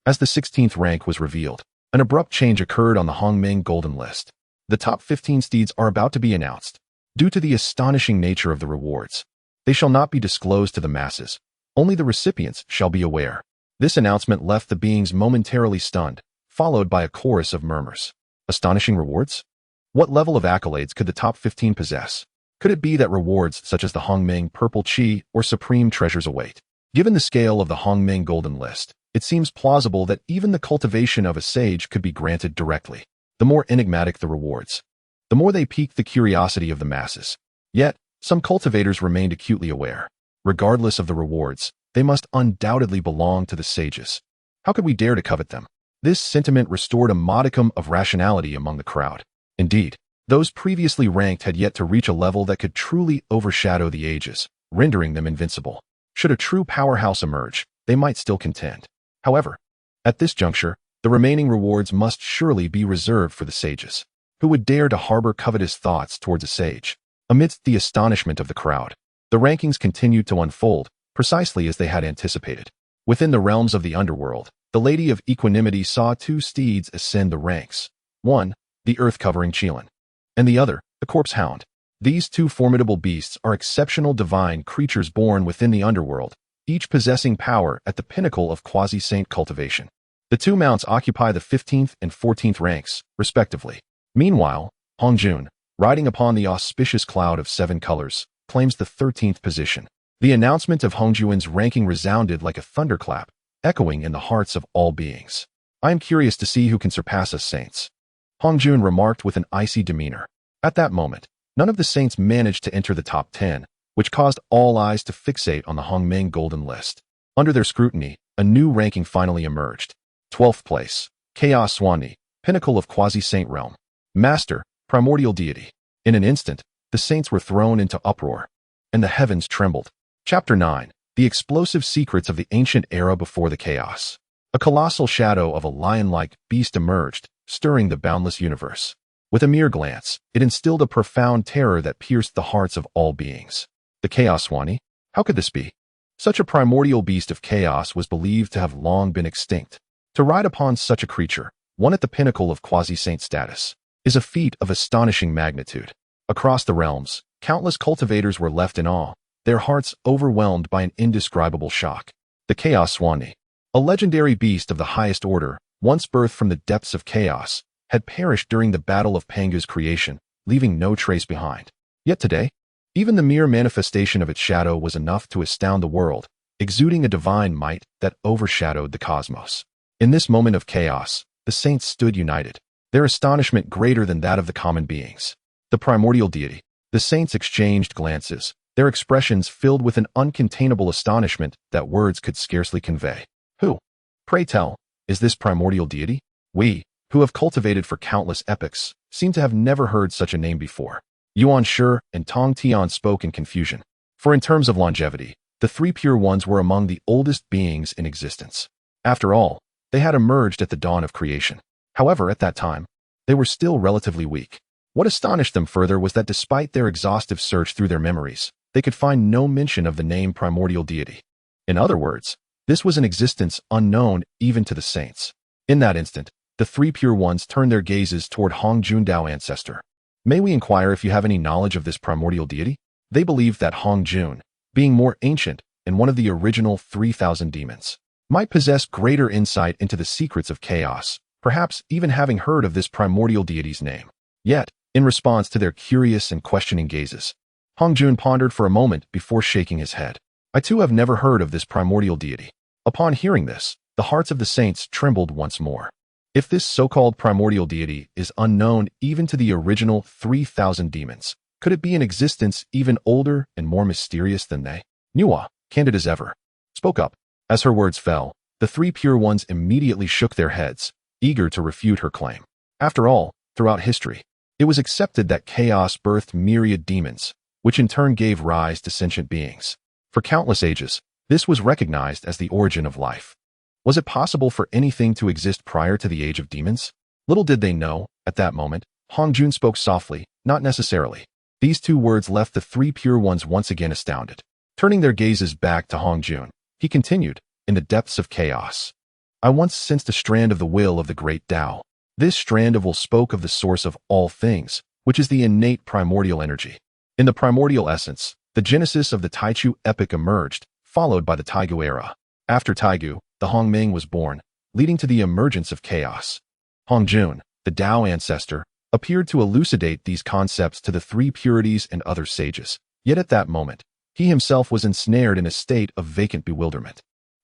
A: As the 16th rank was revealed, an abrupt change occurred on the Hongming Golden List. The top 15 steeds are about to be announced. Due to the astonishing nature of the rewards, they shall not be disclosed to the masses. Only the recipients shall be aware. This announcement left the beings momentarily stunned, followed by a chorus of murmurs. Astonishing rewards? What level of accolades could the top 15 possess? Could it be that rewards such as the Hongming Purple Qi or Supreme Treasures await? Given the scale of the Hongming Golden List, it seems plausible that even the cultivation of a sage could be granted directly. The more enigmatic the rewards, the more they pique the curiosity of the masses. Yet, some cultivators remained acutely aware. Regardless of the rewards, they must undoubtedly belong to the sages. How could we dare to covet them? This sentiment restored a modicum of rationality among the crowd. Indeed, those previously ranked had yet to reach a level that could truly overshadow the ages, rendering them invincible. Should a true powerhouse emerge, they might still contend. However, at this juncture, the remaining rewards must surely be reserved for the sages. Who would dare to harbor covetous thoughts towards a sage? Amidst the astonishment of the crowd, the rankings continued to unfold, precisely as they had anticipated. Within the realms of the underworld, the Lady of Equanimity saw 2 steeds ascend the ranks. One, the earth-covering Qilin, and the other, the corpse hound. These 2 formidable beasts are exceptional divine creatures born within the underworld, each possessing power at the pinnacle of quasi-saint cultivation. The 2 mounts occupy the 15th and 14th ranks, respectively. Meanwhile, Hongjun, riding upon the auspicious cloud of 7 colors, claims the 13th position. The announcement of Hongjuan's ranking resounded like a thunderclap, echoing in the hearts of all beings. I am curious to see who can surpass us saints, Hongjun remarked with an icy demeanor. At that moment, none of the saints managed to enter the top 10, which caused all eyes to fixate on the Hongming Golden List. Under their scrutiny, a new ranking finally emerged. 12th place, Chaos Swani, pinnacle of quasi-saint realm. Master, primordial deity. In an instant, the saints were thrown into uproar, and the heavens trembled. Chapter 9. The explosive secrets of the ancient era before the chaos. A colossal shadow of a lion-like beast emerged, stirring the boundless universe. With a mere glance, it instilled a profound terror that pierced the hearts of all beings. The Chaos Swani? How could this be? Such a primordial beast of chaos was believed to have long been extinct. To ride upon such a creature, one at the pinnacle of quasi-saint status, is a feat of astonishing magnitude. Across the realms, countless cultivators were left in awe, their hearts overwhelmed by an indescribable shock. The Chaos Swani, a legendary beast of the highest order, once birthed from the depths of chaos, had perished during the battle of Panga's creation, leaving no trace behind. Yet today, even the mere manifestation of its shadow was enough to astound the world, exuding a divine might that overshadowed the cosmos. In this moment of chaos, the saints stood united, their astonishment greater than that of the common beings. The primordial deity. The saints exchanged glances, their expressions filled with an uncontainable astonishment that words could scarcely convey. Who, pray tell, is this primordial deity? We, who have cultivated for countless epochs, seem to have never heard such a name before. Yuan Shi and Tong Tian spoke in confusion. For in terms of longevity, the The three pure ones were among the oldest beings in existence. After all, they had emerged at the dawn of creation. However, at that time, they were still relatively weak. What astonished them further was that despite their exhaustive search through their memories, they could find no mention of the name primordial deity. In other words, this was an existence unknown even to the saints. In that instant, the three pure ones turned their gazes toward Hongjun Dao ancestor. May we inquire if you have any knowledge of this primordial deity? They believed that Hongjun, being more ancient and one of the original 3,000 demons, might possess greater insight into the secrets of chaos, perhaps even having heard of this primordial deity's name. Yet, in response to their curious and questioning gazes, Hongjun pondered for a moment before shaking his head. I too have never heard of this primordial deity. Upon hearing this, the hearts of the saints trembled once more. If this so-called primordial deity is unknown even to the original 3,000 demons, could it be in existence even older and more mysterious than they? Nuwa, candid as ever, spoke up. As her words fell, the three pure ones immediately shook their heads, eager to refute her claim. After all, throughout history, it was accepted that chaos birthed myriad demons, which in turn gave rise to sentient beings. For countless ages, this was recognized as the origin of life. Was it possible for anything to exist prior to the age of demons? Little did they know, at that moment, Hongjun spoke softly, not necessarily. These two words left the three pure ones once again astounded. Turning their gazes back to Hongjun, he continued, in the depths of chaos. I once sensed a strand of the will of the Great Dao. This strand of will spoke of the source of all things, which is the innate primordial energy. In the primordial essence, the genesis of the Taichu epic emerged, followed by the Taigu era. After Taigu, the Hongming was born, leading to the emergence of chaos. Hongjun, the Dao ancestor, appeared to elucidate these concepts to the three purities and other sages. Yet at that moment, he himself was ensnared in a state of vacant bewilderment.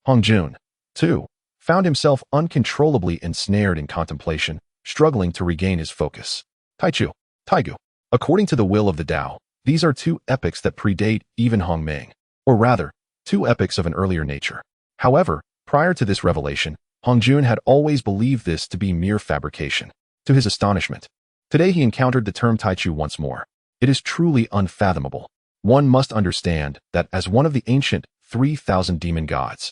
A: Hongjun, too, found himself uncontrollably ensnared in contemplation, struggling to regain his focus. Taichu, Taigu. According to the will of the Dao, these are two epics that predate even Hongming, or rather, two epics of an earlier nature. However, prior to this revelation, Hongjun had always believed this to be mere fabrication. To his astonishment, today he encountered the term Taichu once more. It is truly unfathomable. One must understand that as one of the ancient 3,000 demon gods,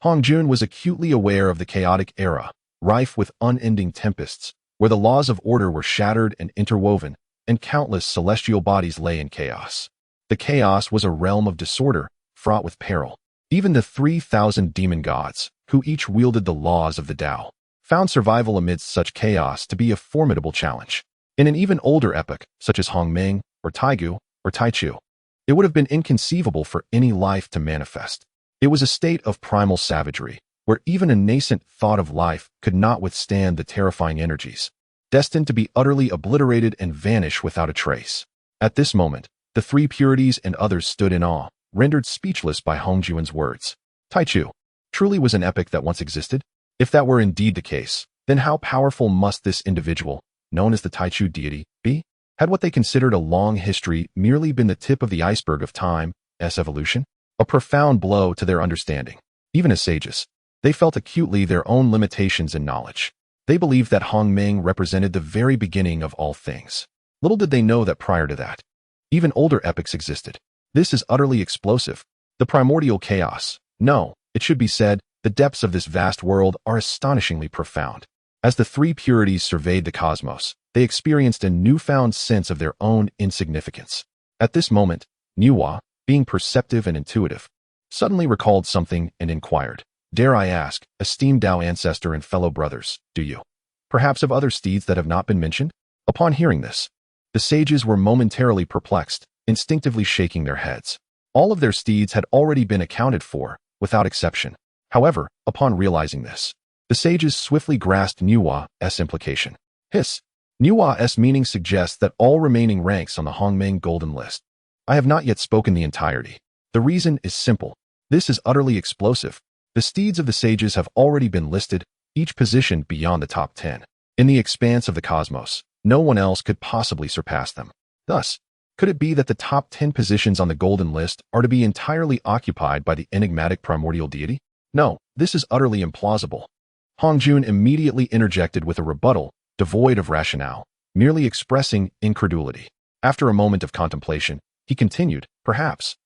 A: Hongjun was acutely aware of the chaotic era, rife with unending tempests, where the laws of order were shattered and interwoven, and countless celestial bodies lay in chaos. The chaos was a realm of disorder, fraught with peril. Even the 3,000 demon gods, who each wielded the laws of the Dao, found survival amidst such chaos to be a formidable challenge. In an even older epoch, such as Hongming, or Taigu, or Taichu, it would have been inconceivable for any life to manifest. It was a state of primal savagery, where even a nascent thought of life could not withstand the terrifying energies, destined to be utterly obliterated and vanish without a trace. At this moment, the three purities and others stood in awe, rendered speechless by Hongjun's words. Taichu truly was an epic that once existed? If that were indeed the case, then how powerful must this individual, known as the Taichu deity, be? Had what they considered a long history merely been the tip of the iceberg of time's evolution? A profound blow to their understanding. Even as sages, they felt acutely their own limitations in knowledge. They believed that Hongming represented the very beginning of all things. Little did they know that prior to that, even older epics existed. This is utterly explosive. The primordial chaos. No, it should be said, the depths of this vast world are astonishingly profound. As the three purities surveyed the cosmos, they experienced a newfound sense of their own insignificance. At this moment, Nuwa, being perceptive and intuitive, suddenly recalled something and inquired, "Dare I ask, esteemed Dao ancestor and fellow brothers, do you perhaps have other steeds that have not been mentioned?" Upon hearing this, the sages were momentarily perplexed, instinctively shaking their heads. All of their steeds had already been accounted for, without exception. However, upon realizing this, the sages swiftly grasped Nuwa's implication. Nuwa's meaning suggests that all remaining ranks on the Hongming Golden List. I have not yet spoken the entirety. The reason is simple. This is utterly explosive. The steeds of the sages have already been listed, each positioned beyond the top 10. In the expanse of the cosmos, no one else could possibly surpass them. Thus, could it be that the top 10 positions on the Golden List are to be entirely occupied by the enigmatic primordial deity? No, this is utterly implausible. Hongjun immediately interjected with a rebuttal, devoid of rationale, merely expressing incredulity. After a moment of contemplation, he continued, perhaps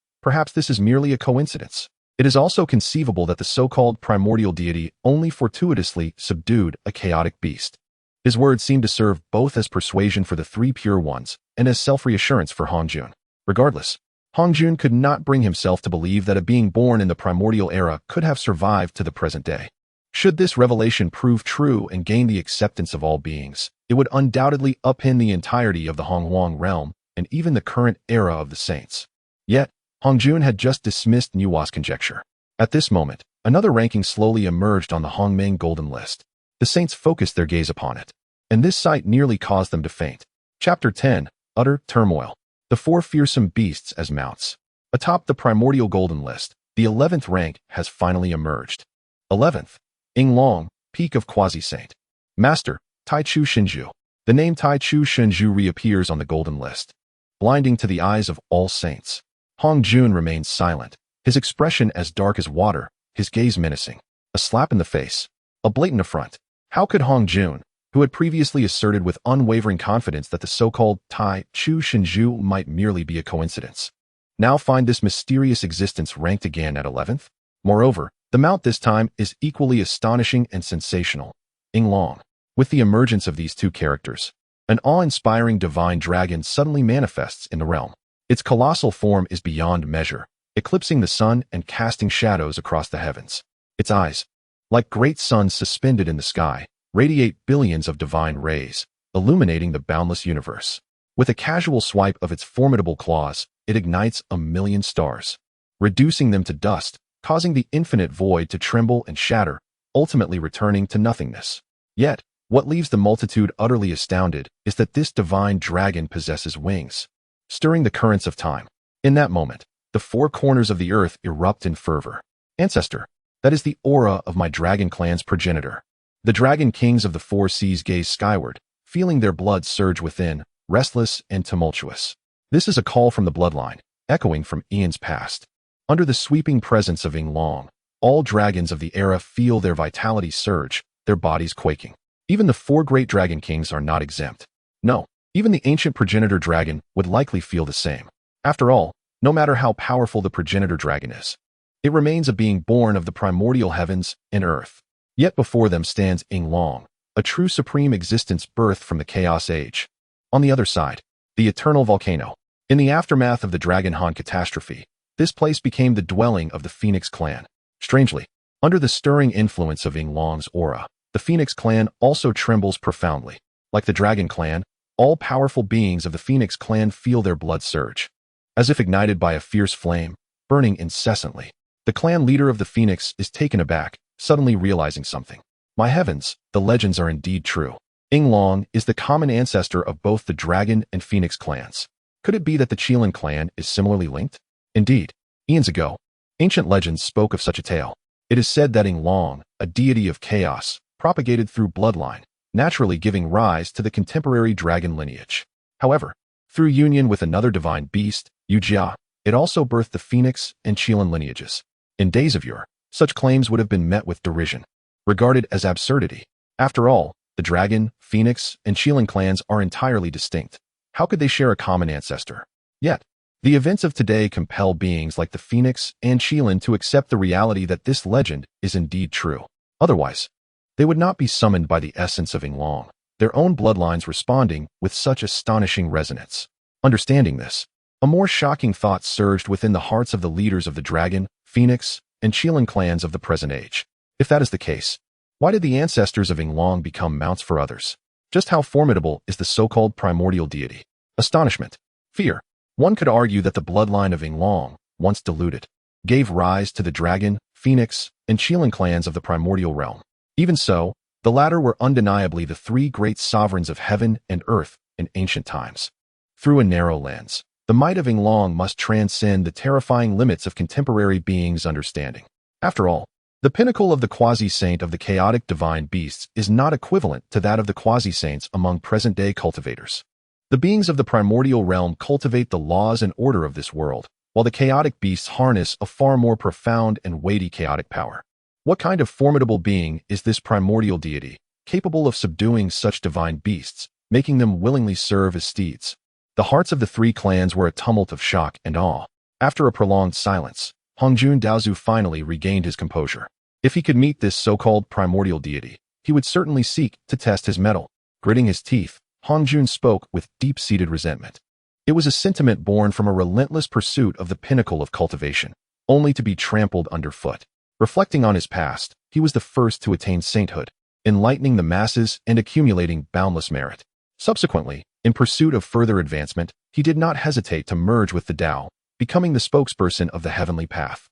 A: this is merely a coincidence. It is also conceivable that the so-called primordial deity only fortuitously subdued a chaotic beast. His words seem to serve both as persuasion for the three pure ones and as self-reassurance for Hongjun. Regardless, Hongjun could not bring himself to believe that a being born in the primordial era could have survived to the present day. Should this revelation prove true and gain the acceptance of all beings, it would undoubtedly upend the entirety of the Honghuang realm and even the current era of the saints. Yet, Hongjun had just dismissed Nuwa's conjecture. At this moment, another ranking slowly emerged on the Hongmeng Golden List. The saints focused their gaze upon it, and this sight nearly caused them to faint. Chapter 10, Utter Turmoil. The four fearsome beasts as mounts. Atop the Primordial Golden List, the 11th rank has finally emerged. 11th, Yinglong, Peak of Quasi-Saint. Master, Taichu Shinju. The name Taichu Shinju reappears on the Golden List, blinding to the eyes of all saints. Hongjun remains silent, his expression as dark as water, his gaze menacing. A slap in the face. A blatant affront. How could Hongjun, who had previously asserted with unwavering confidence that the so-called Taichu Shinju might merely be a coincidence, now find this mysterious existence ranked again at 11th? Moreover, the mount this time is equally astonishing and sensational. Yinglong. With the emergence of these two characters, an awe-inspiring divine dragon suddenly manifests in the realm. Its colossal form is beyond measure, eclipsing the sun and casting shadows across the heavens. Its eyes, like great suns suspended in the sky, radiate billions of divine rays, illuminating the boundless universe. With a casual swipe of its formidable claws, it ignites a million stars, reducing them to dust, causing the infinite void to tremble and shatter, ultimately returning to nothingness. Yet, what leaves the multitude utterly astounded is that this divine dragon possesses wings, stirring the currents of time. In that moment, the four corners of the earth erupt in fervor. Ancestor, that is the aura of my dragon clan's progenitor. The dragon kings of the four seas gaze skyward, feeling their blood surge within, restless and tumultuous. This is a call from the bloodline, echoing from eons past. Under the sweeping presence of Yinglong, all dragons of the era feel their vitality surge, their bodies quaking. Even the four great dragon kings are not exempt. No, even the ancient progenitor dragon would likely feel the same. After all, no matter how powerful the progenitor dragon is, it remains a being born of the primordial heavens and earth. Yet before them stands Yinglong, a true supreme existence birthed from the chaos age. On the other side, the eternal volcano. In the aftermath of the Dragon Han catastrophe, this place became the dwelling of the Phoenix clan. Strangely, under the stirring influence of Yinglong's aura, the Phoenix clan also trembles profoundly. Like the Dragon clan, all powerful beings of the Phoenix clan feel their blood surge, as if ignited by a fierce flame, burning incessantly. The clan leader of the Phoenix is taken aback, suddenly realizing something. My heavens, the legends are indeed true. Yinglong is the common ancestor of both the Dragon and Phoenix clans. Could it be that the Qilin clan is similarly linked? Indeed, eons ago, ancient legends spoke of such a tale. It is said that Yinglong, a deity of chaos, propagated through bloodline, naturally giving rise to the contemporary dragon lineage. However, through union with another divine beast, Yujia, it also birthed the Phoenix and Qilin lineages. In days of yore, such claims would have been met with derision, regarded as absurdity. After all, the Dragon, Phoenix, and Qilin clans are entirely distinct. How could they share a common ancestor? Yet, the events of today compel beings like the Phoenix and Qilin to accept the reality that this legend is indeed true. Otherwise, they would not be summoned by the essence of Yinglong, their own bloodlines responding with such astonishing resonance. Understanding this, a more shocking thought surged within the hearts of the leaders of the Dragon, Phoenix, and Qilin clans of the present age. If that is the case, why did the ancestors of Yinglong become mounts for others? Just how formidable is the so-called primordial deity? Astonishment, fear. One could argue that the bloodline of Yinglong, once diluted, gave rise to the Dragon, Phoenix, and Qilin clans of the primordial realm. Even so, the latter were undeniably the three great sovereigns of heaven and earth in ancient times. Through a narrow lens, the might of Yinglong must transcend the terrifying limits of contemporary beings' understanding. After all, the pinnacle of the quasi-saint of the chaotic divine beasts is not equivalent to that of the quasi-saints among present-day cultivators. The beings of the primordial realm cultivate the laws and order of this world, while the chaotic beasts harness a far more profound and weighty chaotic power. What kind of formidable being is this primordial deity, capable of subduing such divine beasts, making them willingly serve as steeds? The hearts of the three clans were a tumult of shock and awe. After a prolonged silence, Hongjun Daozu finally regained his composure. If he could meet this so-called primordial deity, he would certainly seek to test his mettle. Gritting his teeth, Hongjun spoke with deep-seated resentment. It was a sentiment born from a relentless pursuit of the pinnacle of cultivation, only to be trampled underfoot. Reflecting on his past, he was the first to attain sainthood, enlightening the masses and accumulating boundless merit. Subsequently, in pursuit of further advancement, he did not hesitate to merge with the Tao, becoming the spokesperson of the heavenly path.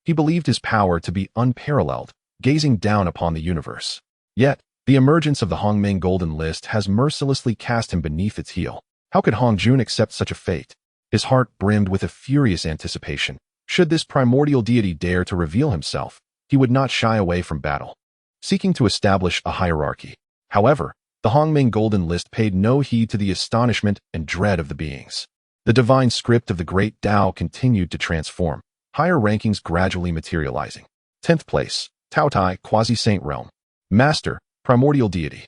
A: He believed his power to be unparalleled, gazing down upon the universe. Yet, the emergence of the Hongmeng Golden List has mercilessly cast him beneath its heel. How could Hongjun accept such a fate? His heart brimmed with a furious anticipation. Should this primordial deity dare to reveal himself, he would not shy away from battle, seeking to establish a hierarchy. However, the Hongmeng Golden List paid no heed to the astonishment and dread of the beings. The divine script of the Great Dao continued to transform, higher rankings gradually materializing. 10th place, Tao Tai Quasi-Saint Realm. Master, Primordial Deity.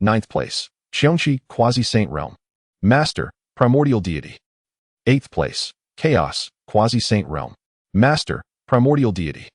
A: 9th place, Xiongqi Quasi-Saint Realm. Master, Primordial Deity. 8th place, Chaos Quasi-Saint Realm. Master, Primordial Deity.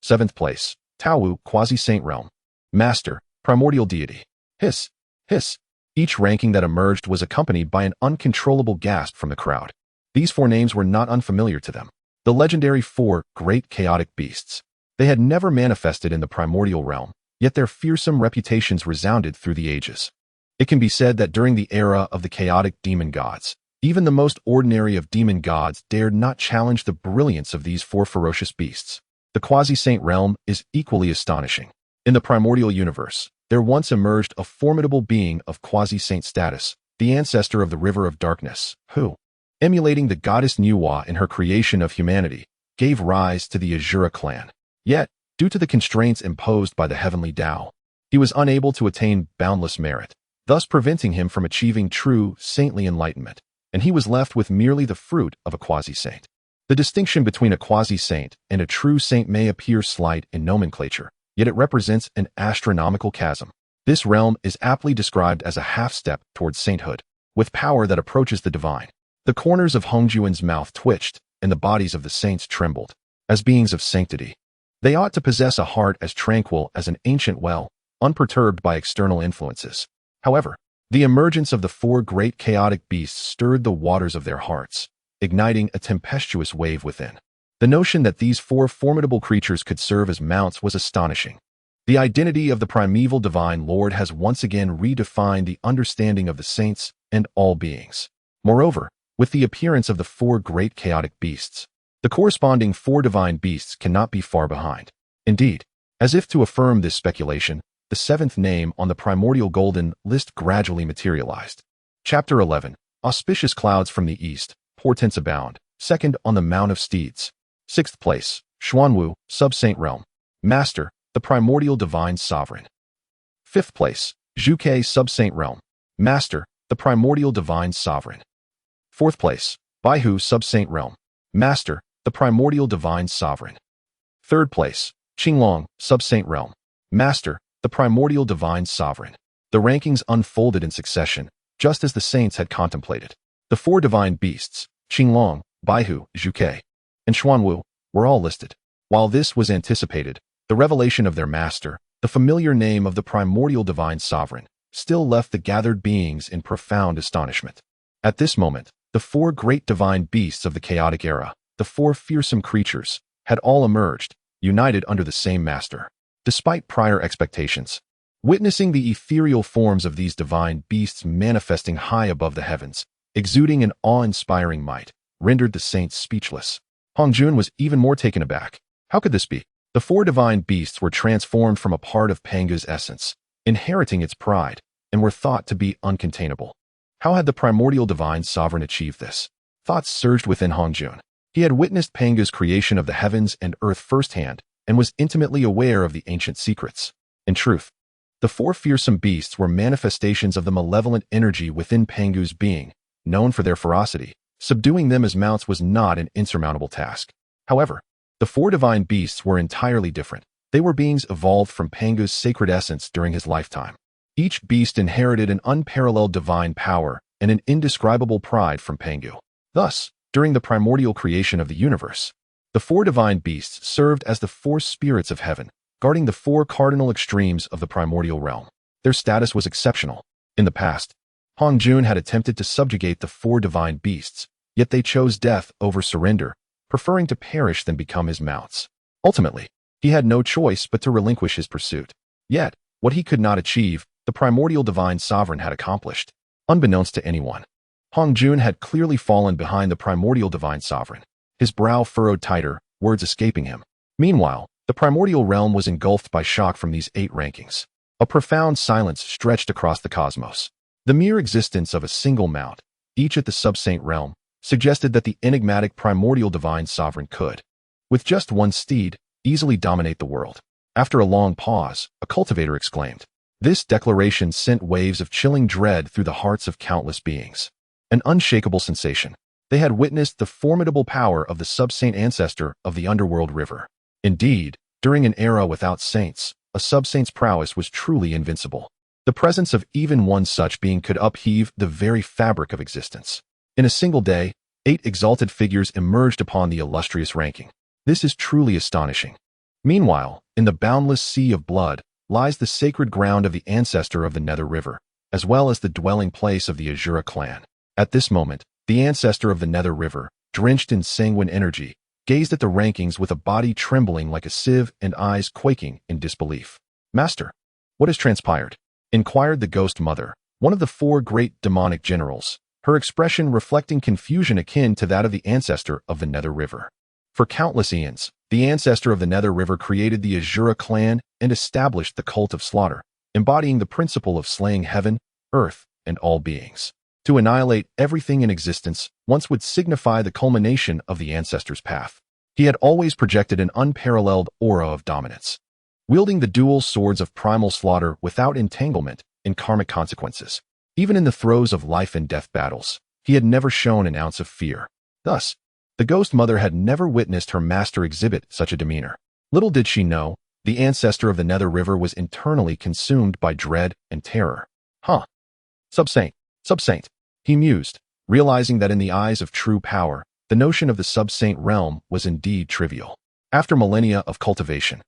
A: 7th place, Taowu Quasi-Saint Realm. Master, Primordial Deity. Hiss, hiss. Each ranking that emerged was accompanied by an uncontrollable gasp from the crowd. These four names were not unfamiliar to them. The legendary four great chaotic beasts. They had never manifested in the primordial realm, yet their fearsome reputations resounded through the ages. It can be said that during the era of the chaotic demon gods, even the most ordinary of demon gods dared not challenge the brilliance of these four ferocious beasts. The quasi-saint realm is equally astonishing. In the primordial universe, there once emerged a formidable being of quasi-saint status, the ancestor of the River of Darkness, who, emulating the goddess Nuwa in her creation of humanity, gave rise to the Azura clan. Yet, due to the constraints imposed by the heavenly Tao, he was unable to attain boundless merit, thus preventing him from achieving true saintly enlightenment, and he was left with merely the fruit of a quasi-saint. The distinction between a quasi-saint and a true saint may appear slight in nomenclature, yet it represents an astronomical chasm. This realm is aptly described as a half-step towards sainthood, with power that approaches the divine. The corners of Hongjuan's mouth twitched, and the bodies of the saints trembled. As beings of sanctity, they ought to possess a heart as tranquil as an ancient well, unperturbed by external influences. However, the emergence of the four great chaotic beasts stirred the waters of their hearts, igniting a tempestuous wave within. The notion that these four formidable creatures could serve as mounts was astonishing. The identity of the primeval divine Lord has once again redefined the understanding of the saints and all beings. Moreover, with the appearance of the four great chaotic beasts, the corresponding four divine beasts cannot be far behind. Indeed, as if to affirm this speculation, the seventh name on the primordial golden list gradually materialized. Chapter 11. Auspicious clouds from the east, portents abound. Second on the Mount of Steeds. 6th place, Xuanwu, Sub-Saint Realm. Master, the primordial divine sovereign. 5th place, Zhuke Sub-Saint Realm. Master, the primordial divine sovereign. 4th place, Baihu Sub-Saint Realm. Master, the primordial divine sovereign. 3rd place, Qinglong Sub-Saint Realm. Master, the primordial divine sovereign. The rankings unfolded in succession, just as the saints had contemplated. The four divine beasts, Qinglong, Baihu, Zhuke, and Xuanwu, were all listed. While this was anticipated, the revelation of their master, the familiar name of the primordial divine sovereign, still left the gathered beings in profound astonishment. At this moment, the four great divine beasts of the chaotic era, the four fearsome creatures, had all emerged, united under the same master. Despite prior expectations, witnessing the ethereal forms of these divine beasts manifesting high above the heavens, exuding an awe-inspiring might, rendered the saints speechless. Hongjun was even more taken aback. How could this be? The four divine beasts were transformed from a part of Pangu's essence, inheriting its pride, and were thought to be uncontainable. How had the primordial divine sovereign achieved this? Thoughts surged within Hongjun. He had witnessed Pangu's creation of the heavens and earth firsthand, and was intimately aware of the ancient secrets. In truth, the four fearsome beasts were manifestations of the malevolent energy within Pangu's being, known for their ferocity. Subduing them as mounts was not an insurmountable task. However, the four divine beasts were entirely different. They were beings evolved from Pangu's sacred essence during his lifetime. Each beast inherited an unparalleled divine power and an indescribable pride from Pangu. Thus, during the primordial creation of the universe, The four divine beasts served as the four spirits of heaven, guarding the four cardinal extremes of the primordial realm. Their status was exceptional. In the past, Hong Jun had attempted to subjugate the four divine beasts, yet they chose death over surrender, preferring to perish than become his mounts. Ultimately, he had no choice but to relinquish his pursuit. Yet, what he could not achieve, the primordial divine sovereign had accomplished. Unbeknownst to anyone, Hong Jun had clearly fallen behind the primordial divine sovereign, his brow furrowed tighter, words escaping him. Meanwhile, the primordial realm was engulfed by shock from these 8 rankings. A profound silence stretched across the cosmos. The mere existence of a single mount, each at the sub-saint realm, suggested that the enigmatic primordial divine sovereign could, with just one steed, easily dominate the world. After a long pause, a cultivator exclaimed. This declaration sent waves of chilling dread through the hearts of countless beings. An unshakable sensation. They had witnessed the formidable power of the sub-saint ancestor of the underworld river. Indeed, during an era without saints, a sub-saint's prowess was truly invincible. The presence of even one such being could upheave the very fabric of existence. In a single day, 8 exalted figures emerged upon the illustrious ranking. This is truly astonishing. Meanwhile, in the boundless sea of blood lies the sacred ground of the ancestor of the Nether River, as well as the dwelling place of the Azura clan. At this moment, the ancestor of the Nether River, drenched in sanguine energy, gazed at the rankings with a body trembling like a sieve and eyes quaking in disbelief. Master, what has transpired? Inquired the Ghost Mother, one of the 4 great demonic generals, her expression reflecting confusion akin to that of the ancestor of the Nether River. For countless eons, the ancestor of the Nether River created the Azura clan and established the cult of slaughter, embodying the principle of slaying heaven, earth, and all beings. To annihilate everything in existence once would signify the culmination of the ancestor's path. He had always projected an unparalleled aura of dominance, wielding the dual swords of primal slaughter without entanglement in karmic consequences. Even in the throes of life and death battles, he had never shown an ounce of fear. Thus, the Ghost Mother had never witnessed her master exhibit such a demeanor. Little did she know, the ancestor of the Nether River was internally consumed by dread and terror. Sub-saint, he mused, realizing that in the eyes of true power, the notion of the sub-saint realm was indeed trivial. After millennia of cultivation,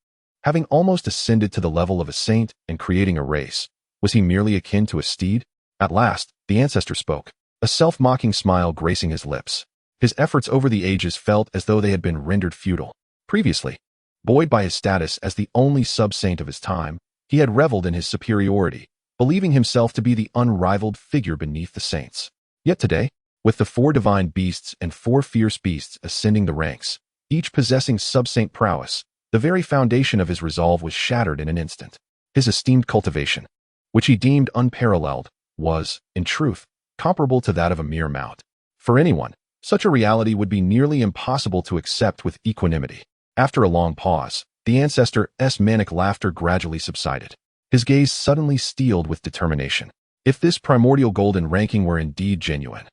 A: having almost ascended to the level of a saint and creating a race, was he merely akin to a steed? At last, the ancestor spoke, a self-mocking smile gracing his lips. His efforts over the ages felt as though they had been rendered futile. Previously, buoyed by his status as the only sub-saint of his time, he had reveled in his superiority, believing himself to be the unrivaled figure beneath the saints. Yet today, with the 4 divine beasts and 4 fierce beasts ascending the ranks, each possessing sub-saint prowess, the very foundation of his resolve was shattered in an instant. His esteemed cultivation, which he deemed unparalleled, was, in truth, comparable to that of a mere mount. For anyone, such a reality would be nearly impossible to accept with equanimity. After a long pause, the ancestor's manic laughter gradually subsided. His gaze suddenly steeled with determination. If this primordial golden ranking were indeed genuine,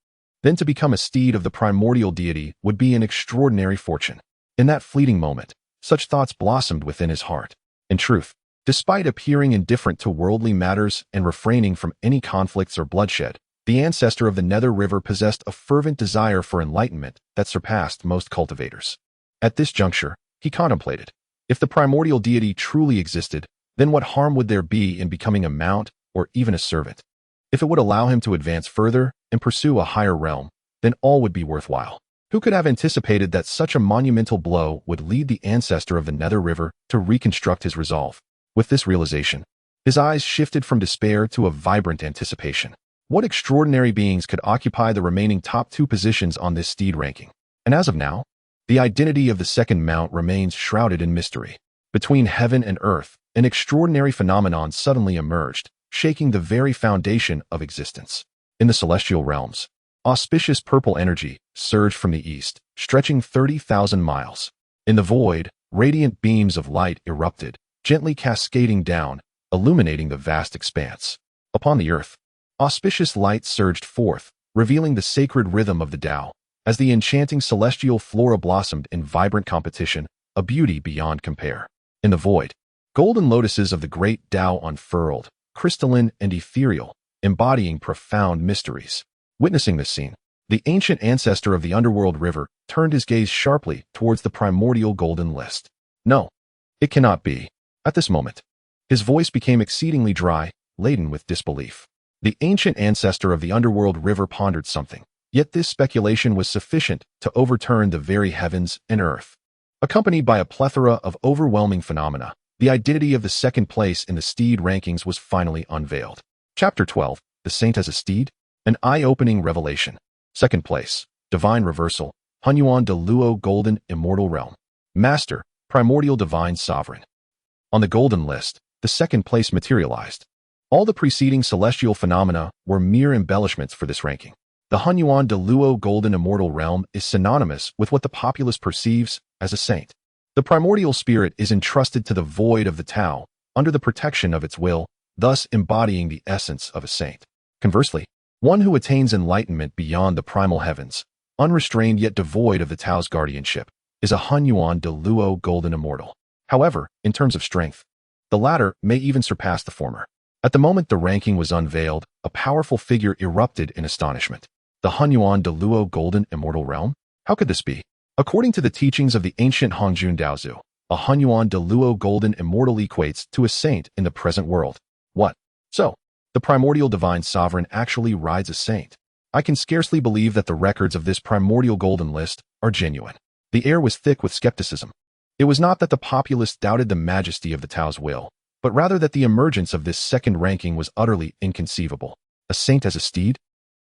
A: then to become a steed of the primordial deity would be an extraordinary fortune. In that fleeting moment, such thoughts blossomed within his heart. In truth, despite appearing indifferent to worldly matters and refraining from any conflicts or bloodshed, the ancestor of the Nether River possessed a fervent desire for enlightenment that surpassed most cultivators. At this juncture, he contemplated, if the primordial deity truly existed, then what harm would there be in becoming a mount or even a servant? If it would allow him to advance further and pursue a higher realm, then all would be worthwhile. Who could have anticipated that such a monumental blow would lead the ancestor of the Nether River to reconstruct his resolve? With this realization, his eyes shifted from despair to a vibrant anticipation. What extraordinary beings could occupy the remaining top 2 positions on this steed ranking? And as of now, the identity of the second mount remains shrouded in mystery. Between heaven and earth, an extraordinary phenomenon suddenly emerged, shaking the very foundation of existence. In the celestial realms, auspicious purple energy surged from the east, stretching 30,000 miles. In the void, radiant beams of light erupted, gently cascading down, illuminating the vast expanse. Upon the earth, auspicious light surged forth, revealing the sacred rhythm of the Tao, as the enchanting celestial flora blossomed in vibrant competition, a beauty beyond compare. In the void, golden lotuses of the Great Dao unfurled, crystalline and ethereal, embodying profound mysteries. Witnessing this scene, The ancient ancestor of the underworld river turned his gaze sharply towards the primordial golden list. No, it cannot be. At this moment, his voice became exceedingly dry, laden with disbelief. The ancient ancestor of the underworld river pondered something, yet this speculation was sufficient to overturn the very heavens and earth. Accompanied by a plethora of overwhelming phenomena, the identity of the second place in the steed rankings was finally unveiled. Chapter 12, The Saint as a Steed? An eye-opening revelation. Second place, Divine Reversal, Hunyuan de Luo Golden Immortal Realm. Master, Primordial Divine Sovereign. On the golden list, the second place materialized. All the preceding celestial phenomena were mere embellishments for this ranking. The Hunyuan de Luo Golden Immortal Realm is synonymous with what the populace perceives as a saint. The primordial spirit is entrusted to the void of the Tao, under the protection of its will, thus embodying the essence of a saint. Conversely, one who attains enlightenment beyond the primal heavens, unrestrained yet devoid of the Tao's guardianship, is a Hunyuan de Luo Golden Immortal. However, in terms of strength, the latter may even surpass the former. At the moment the ranking was unveiled, a powerful figure erupted in astonishment. The Hunyuan de Luo Golden Immortal Realm? How could this be? According to the teachings of the ancient Hongjun Daozu, a Hunyuan de Luo Golden Immortal equates to a saint in the present world. What? So, the primordial divine sovereign actually rides a saint. I can scarcely believe that the records of this primordial golden list are genuine. The air was thick with skepticism. It was not that the populace doubted the majesty of the Tao's will, but rather that the emergence of this second ranking was utterly inconceivable. A saint as a steed?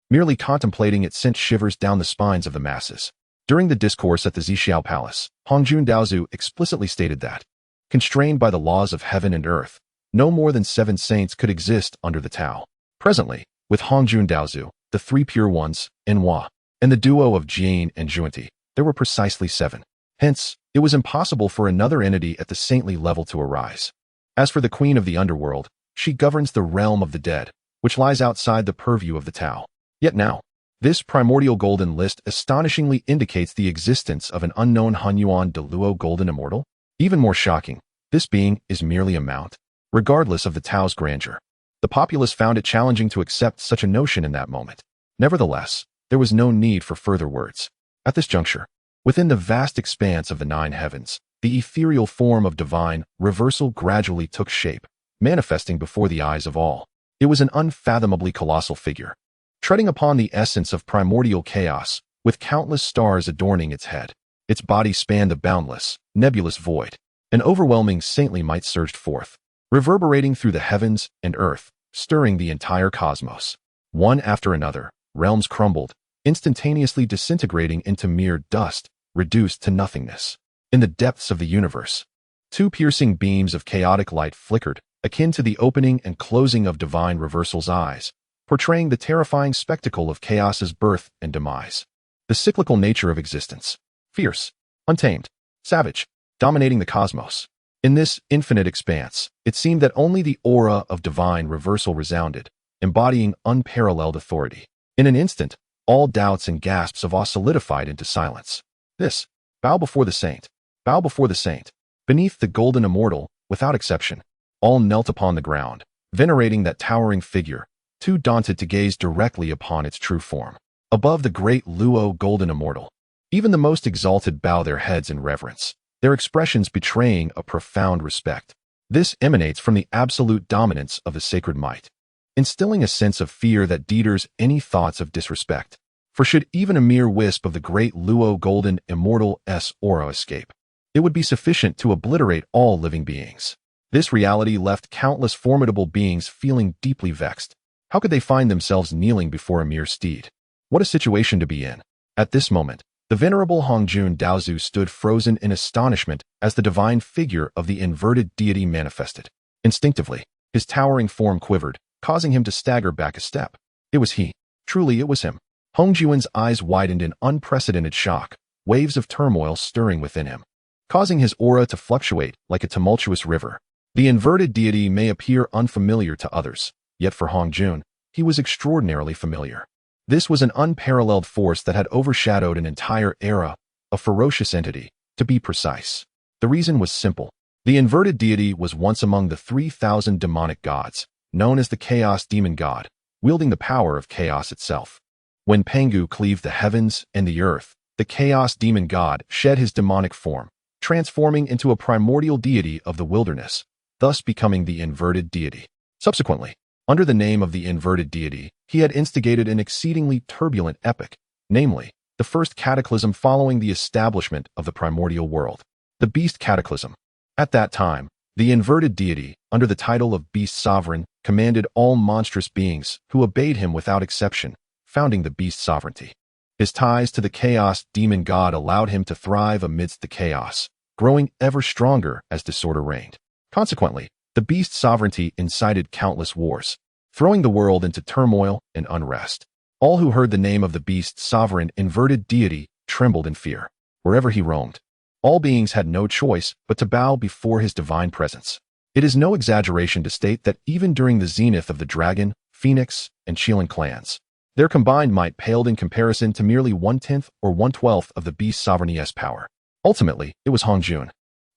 A: Merely contemplating it sent shivers down the spines of the masses. During the discourse at the Zixiao Palace, Hongjun Daozu explicitly stated that, constrained by the laws of heaven and earth, no more than 7 saints could exist under the Tao. Presently, with Hongjun Daozu, the 3 pure ones, Enhua, and the duo of Jian and Juanti, there were precisely 7. Hence, it was impossible for another entity at the saintly level to arise. As for the queen of the underworld, she governs the realm of the dead, which lies outside the purview of the Tao. Yet now, this primordial golden list astonishingly indicates the existence of an unknown Hunyuan de Luo Golden Immortal. Even more shocking, this being is merely a mount, regardless of the Tao's grandeur. The populace found it challenging to accept such a notion in that moment. Nevertheless, there was no need for further words. At this juncture, within the vast expanse of the 9 heavens, the ethereal form of divine reversal gradually took shape, manifesting before the eyes of all. It was an unfathomably colossal figure, treading upon the essence of primordial chaos, with countless stars adorning its head. Its body spanned the boundless, nebulous void. An overwhelming saintly might surged forth, reverberating through the heavens and earth, stirring the entire cosmos. One after another, realms crumbled, instantaneously disintegrating into mere dust, reduced to nothingness. In the depths of the universe, 2 piercing beams of chaotic light flickered, akin to the opening and closing of divine reversal's eyes, portraying the terrifying spectacle of chaos's birth and demise. The cyclical nature of existence. Fierce, untamed, savage, dominating the cosmos. In this infinite expanse, it seemed that only the aura of divine reversal resounded, embodying unparalleled authority. In an instant, all doubts and gasps of awe solidified into silence. This, bow before the saint, bow before the saint. Beneath the golden immortal, without exception, all knelt upon the ground, venerating that towering figure, too daunted to gaze directly upon its true form. Above the great Luo Golden Immortal, even the most exalted bow their heads in reverence, their expressions betraying a profound respect. This emanates from the absolute dominance of the sacred might, instilling a sense of fear that deters any thoughts of disrespect. For should even a mere wisp of the great Luo Golden Immortal's aura escape, it would be sufficient to obliterate all living beings. This reality left countless formidable beings feeling deeply vexed. How could they find themselves kneeling before a mere steed? What a situation to be in. At this moment, the venerable Hongjun Daozu stood frozen in astonishment as the divine figure of the inverted deity manifested. Instinctively, his towering form quivered, causing him to stagger back a step. It was he. Truly it was him. Hongjuan's eyes widened in unprecedented shock, waves of turmoil stirring within him, causing his aura to fluctuate like a tumultuous river. The inverted deity may appear unfamiliar to others, yet for Hongjun, he was extraordinarily familiar. This was an unparalleled force that had overshadowed an entire era, a ferocious entity, to be precise. The reason was simple. The inverted deity was once among the 3,000 demonic gods, known as the Chaos Demon God, wielding the power of chaos itself. When Pengu cleaved the heavens and the earth, the chaos demon god shed his demonic form, transforming into a primordial deity of the wilderness, thus becoming the inverted deity. Subsequently, under the name of the inverted deity, he had instigated an exceedingly turbulent epoch, namely, the first cataclysm following the establishment of the primordial world, the beast cataclysm. At that time, the inverted deity, under the title of beast sovereign, commanded all monstrous beings who obeyed him without exception, founding the beast sovereignty. His ties to the chaos demon god allowed him to thrive amidst the chaos, growing ever stronger as disorder reigned. Consequently, the beast sovereignty incited countless wars, throwing the world into turmoil and unrest. All who heard the name of the beast sovereign inverted deity trembled in fear. Wherever he roamed, all beings had no choice but to bow before his divine presence. It is no exaggeration to state that even during the zenith of the dragon, phoenix, and Qilin clans, their combined might paled in comparison to merely 1/10 or 1/12 of the beast sovereignty's power. Ultimately, it was Hongjun,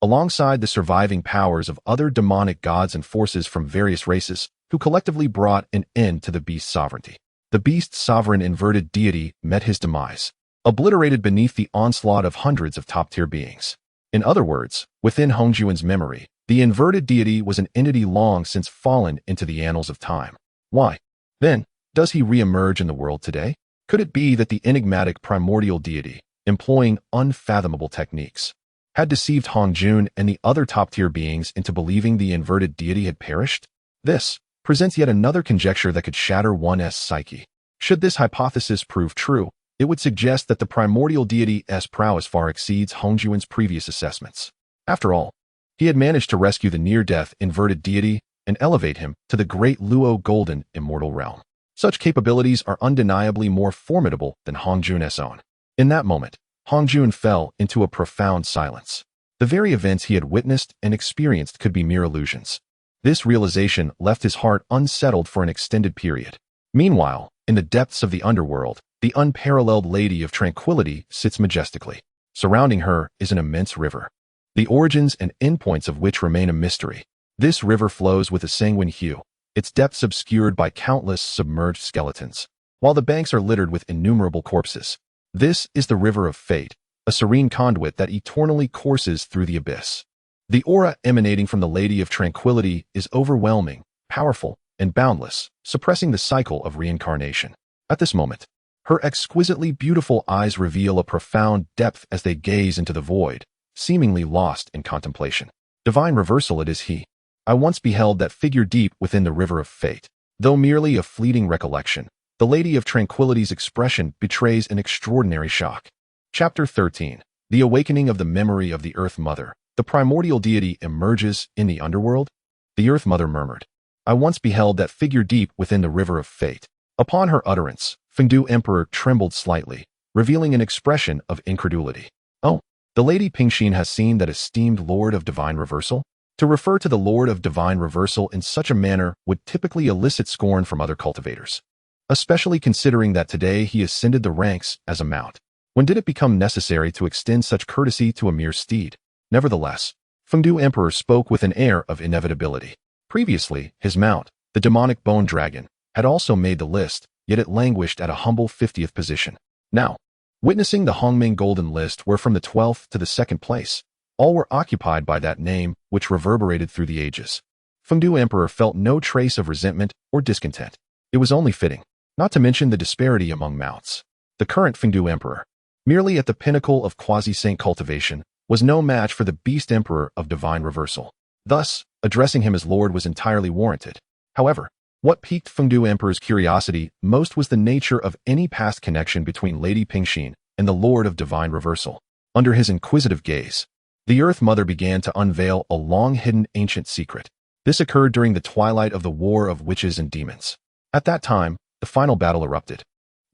A: alongside the surviving powers of other demonic gods and forces from various races, who collectively brought an end to the beast sovereignty. The beast sovereign inverted deity met his demise, obliterated beneath the onslaught of hundreds of top-tier beings. In other words, within Hongjun's memory, the inverted deity was an entity long since fallen into the annals of time. Why, then, does he re-emerge in the world today? Could it be that the enigmatic primordial deity, employing unfathomable techniques, had deceived Hongjun and the other top-tier beings into believing the inverted deity had perished? This presents yet another conjecture that could shatter one's psyche. Should this hypothesis prove true, it would suggest that the primordial deity's prowess far exceeds Hongjun's previous assessments. After all, he had managed to rescue the near-death inverted deity and elevate him to the great Luo golden immortal realm. Such capabilities are undeniably more formidable than Hongjun's own. In that moment, Hongjun fell into a profound silence. The very events he had witnessed and experienced could be mere illusions. This realization left his heart unsettled for an extended period. Meanwhile, in the depths of the underworld, the unparalleled Lady of Tranquility sits majestically. Surrounding her is an immense river, the origins and endpoints of which remain a mystery. This river flows with a sanguine hue, its depths obscured by countless submerged skeletons, while the banks are littered with innumerable corpses. This is the river of fate, a serene conduit that eternally courses through the abyss. The aura emanating from the Lady of Tranquility is overwhelming, powerful, and boundless, suppressing the cycle of reincarnation. At this moment, her exquisitely beautiful eyes reveal a profound depth as they gaze into the void, seemingly lost in contemplation. Divine reversal it is he. I once beheld that figure deep within the river of fate. Though merely a fleeting recollection, the Lady of Tranquility's expression betrays an extraordinary shock. Chapter 13. The Awakening of the Memory of the Earth Mother. The primordial deity emerges in the underworld? The Earth Mother murmured, I once beheld that figure deep within the river of fate. Upon her utterance, Fengdu Emperor trembled slightly, revealing an expression of incredulity. Oh, the Lady Pingxin has seen that esteemed Lord of Divine Reversal? To refer to the Lord of Divine Reversal in such a manner would typically elicit scorn from other cultivators, especially considering that today he ascended the ranks as a mount. When did it become necessary to extend such courtesy to a mere steed? Nevertheless, Fengdu Emperor spoke with an air of inevitability. Previously, his mount, the demonic bone dragon, had also made the list, yet it languished at a humble 50th position. Now, witnessing the Hongming Golden List were from the 12th to the 2nd place. All were occupied by that name, which reverberated through the ages. Fengdu Emperor felt no trace of resentment or discontent. It was only fitting, not to mention the disparity among mounts. The current Fengdu Emperor, merely at the pinnacle of quasi-saint cultivation, was no match for the Beast Emperor of Divine Reversal. Thus, addressing him as Lord was entirely warranted. However, what piqued Fengdu Emperor's curiosity most was the nature of any past connection between Lady Pingxin and the Lord of Divine Reversal. Under his inquisitive gaze, the Earth Mother began to unveil a long-hidden ancient secret. This occurred during the twilight of the War of Witches and Demons. At that time, the final battle erupted,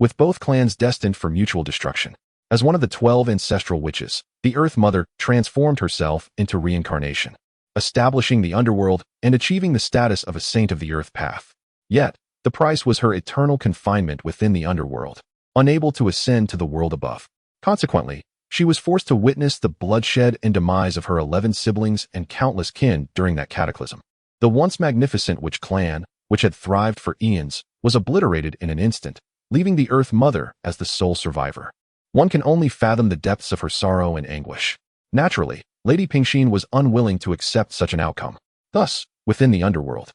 A: with both clans destined for mutual destruction. As one of the 12 ancestral witches, the Earth Mother transformed herself into reincarnation, establishing the underworld and achieving the status of a saint of the Earth Path. Yet, the price was her eternal confinement within the underworld, unable to ascend to the world above. Consequently, she was forced to witness the bloodshed and demise of her 11 siblings and countless kin during that cataclysm. The once magnificent witch clan, which had thrived for eons, was obliterated in an instant, leaving the Earth Mother as the sole survivor. One can only fathom the depths of her sorrow and anguish. Naturally, Lady Pingxin was unwilling to accept such an outcome. Thus, within the underworld,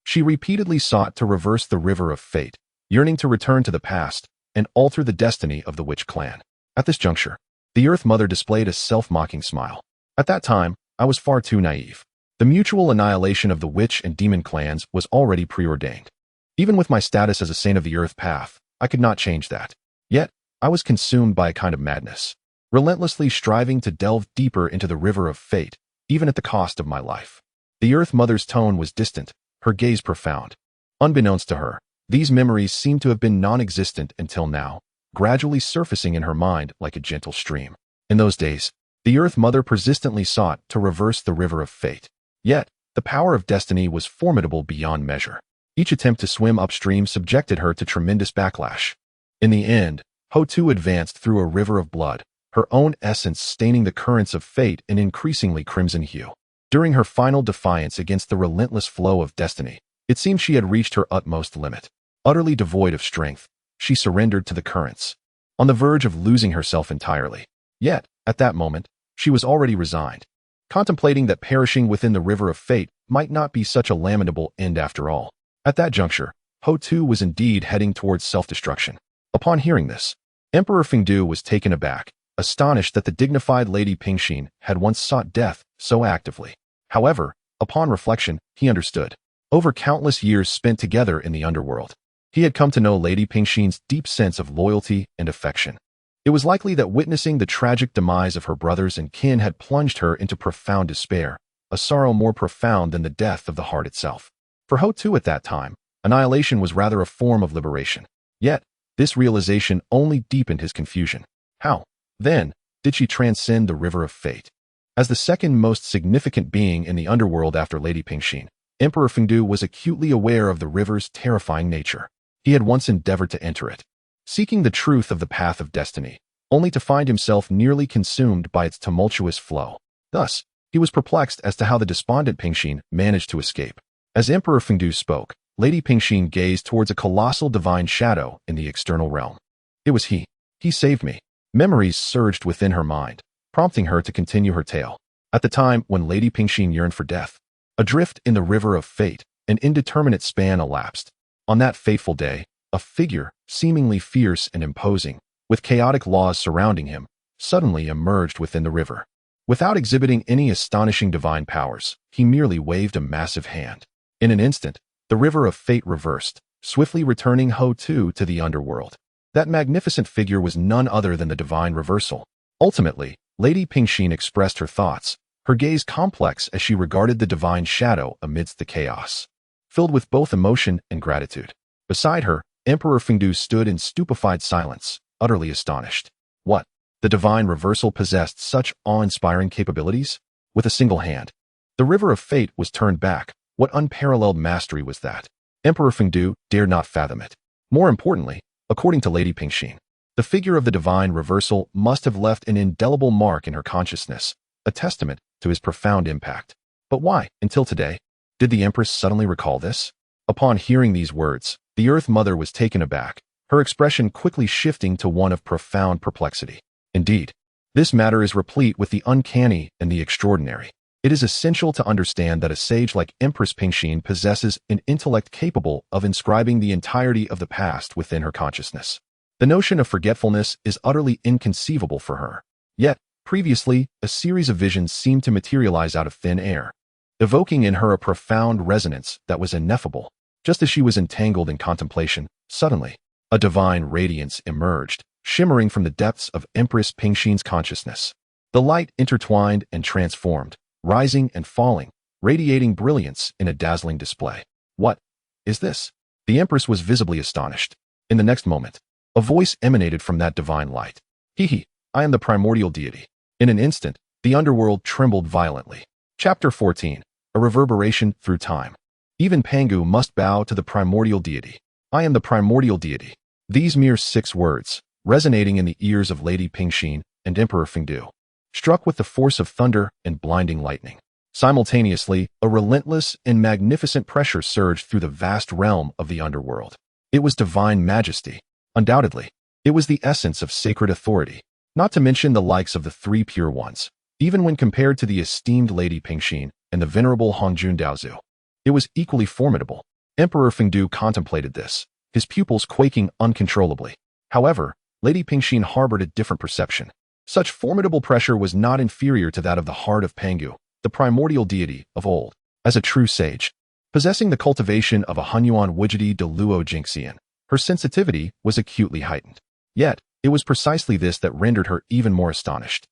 A: she repeatedly sought to reverse the river of fate, yearning to return to the past and alter the destiny of the witch clan. At this juncture, the Earth Mother displayed a self-mocking smile. At that time, I was far too naive. The mutual annihilation of the witch and demon clans was already preordained. Even with my status as a saint of the Earth Path, I could not change that. Yet, I was consumed by a kind of madness, relentlessly striving to delve deeper into the river of fate, even at the cost of my life. The Earth Mother's tone was distant, her gaze profound. Unbeknownst to her, these memories seemed to have been non-existent until now, gradually surfacing in her mind like a gentle stream. In those days, the Earth Mother persistently sought to reverse the river of fate. Yet, the power of destiny was formidable beyond measure. Each attempt to swim upstream subjected her to tremendous backlash. In the end, Ho-Tu advanced through a river of blood, her own essence staining the currents of fate in increasingly crimson hue. During her final defiance against the relentless flow of destiny, it seemed she had reached her utmost limit. Utterly devoid of strength, she surrendered to the currents, on the verge of losing herself entirely. Yet, at that moment, she was already resigned, contemplating that perishing within the river of fate might not be such a lamentable end after all. At that juncture, Ho-Tu was indeed heading towards self-destruction. Upon hearing this, Emperor Fengdu was taken aback, astonished that the dignified Lady Pingxin had once sought death so actively. However, upon reflection, he understood. Over countless years spent together in the underworld, he had come to know Lady Pingxin's deep sense of loyalty and affection. It was likely that witnessing the tragic demise of her brothers and kin had plunged her into profound despair, a sorrow more profound than the death of the heart itself. For Ho-Tu at that time, annihilation was rather a form of liberation. Yet, this realization only deepened his confusion. How, then, did she transcend the river of fate? As the second most significant being in the underworld after Lady Pingxin, Emperor Fengdu was acutely aware of the river's terrifying nature. He had once endeavored to enter it, seeking the truth of the path of destiny, only to find himself nearly consumed by its tumultuous flow. Thus, he was perplexed as to how the despondent Pingxin managed to escape. As Emperor Fengdu spoke, Lady Pingxin gazed towards a colossal divine shadow in the external realm. It was he. He saved me. Memories surged within her mind, prompting her to continue her tale. At the time when Lady Pingxin yearned for death, adrift in the river of fate, an indeterminate span elapsed. On that fateful day, a figure, seemingly fierce and imposing, with chaotic laws surrounding him, suddenly emerged within the river. Without exhibiting any astonishing divine powers, he merely waved a massive hand. In an instant, the river of fate reversed, swiftly returning Ho-Tu to the underworld. That magnificent figure was none other than the divine reversal. Ultimately, Lady Pingxin expressed her thoughts, her gaze complex as she regarded the divine shadow amidst the chaos, filled with both emotion and gratitude. Beside her, Emperor Fengdu stood in stupefied silence, utterly astonished. What? The divine reversal possessed such awe-inspiring capabilities? With a single hand, the river of fate was turned back. What unparalleled mastery was that? Emperor Fengdu dared not fathom it. More importantly, according to Lady Pingxin, the figure of the divine reversal must have left an indelible mark in her consciousness, a testament to his profound impact. But why, until today, did the Empress suddenly recall this? Upon hearing these words, the Earth Mother was taken aback, her expression quickly shifting to one of profound perplexity. Indeed, this matter is replete with the uncanny and the extraordinary. It is essential to understand that a sage like Empress Pingxin possesses an intellect capable of inscribing the entirety of the past within her consciousness. The notion of forgetfulness is utterly inconceivable for her. Yet, previously, a series of visions seemed to materialize out of thin air, evoking in her a profound resonance that was ineffable. Just as she was entangled in contemplation, suddenly, a divine radiance emerged, shimmering from the depths of Empress Pingxin's consciousness. The light intertwined and transformed, rising and falling, radiating brilliance in a dazzling display. What is this? The Empress was visibly astonished. In the next moment, a voice emanated from that divine light. I am the primordial deity. In an instant, the underworld trembled violently. Chapter 14. A reverberation through time. Even Pangu must bow to the primordial deity. I am the primordial deity. These mere 6 words, resonating in the ears of Lady Pingxin and Emperor Fengdu, struck with the force of thunder and blinding lightning. Simultaneously, a relentless and magnificent pressure surged through the vast realm of the underworld. It was divine majesty, Undoubtedly, it was the essence of sacred authority, not to mention the likes of the three pure ones. Even when compared to the esteemed Lady Pingxin and the venerable Hongjun Daozu, it was equally formidable. Emperor Fengdu contemplated this, his pupils quaking uncontrollably. However, Lady Pingxin harbored a different perception. Such formidable pressure was not inferior to that of the heart of Pangu, the primordial deity of old. As a true sage, possessing the cultivation of a Hunyuan Wujidi de Luo Jingxian, her sensitivity was acutely heightened. Yet, it was precisely this that rendered her even more astonished.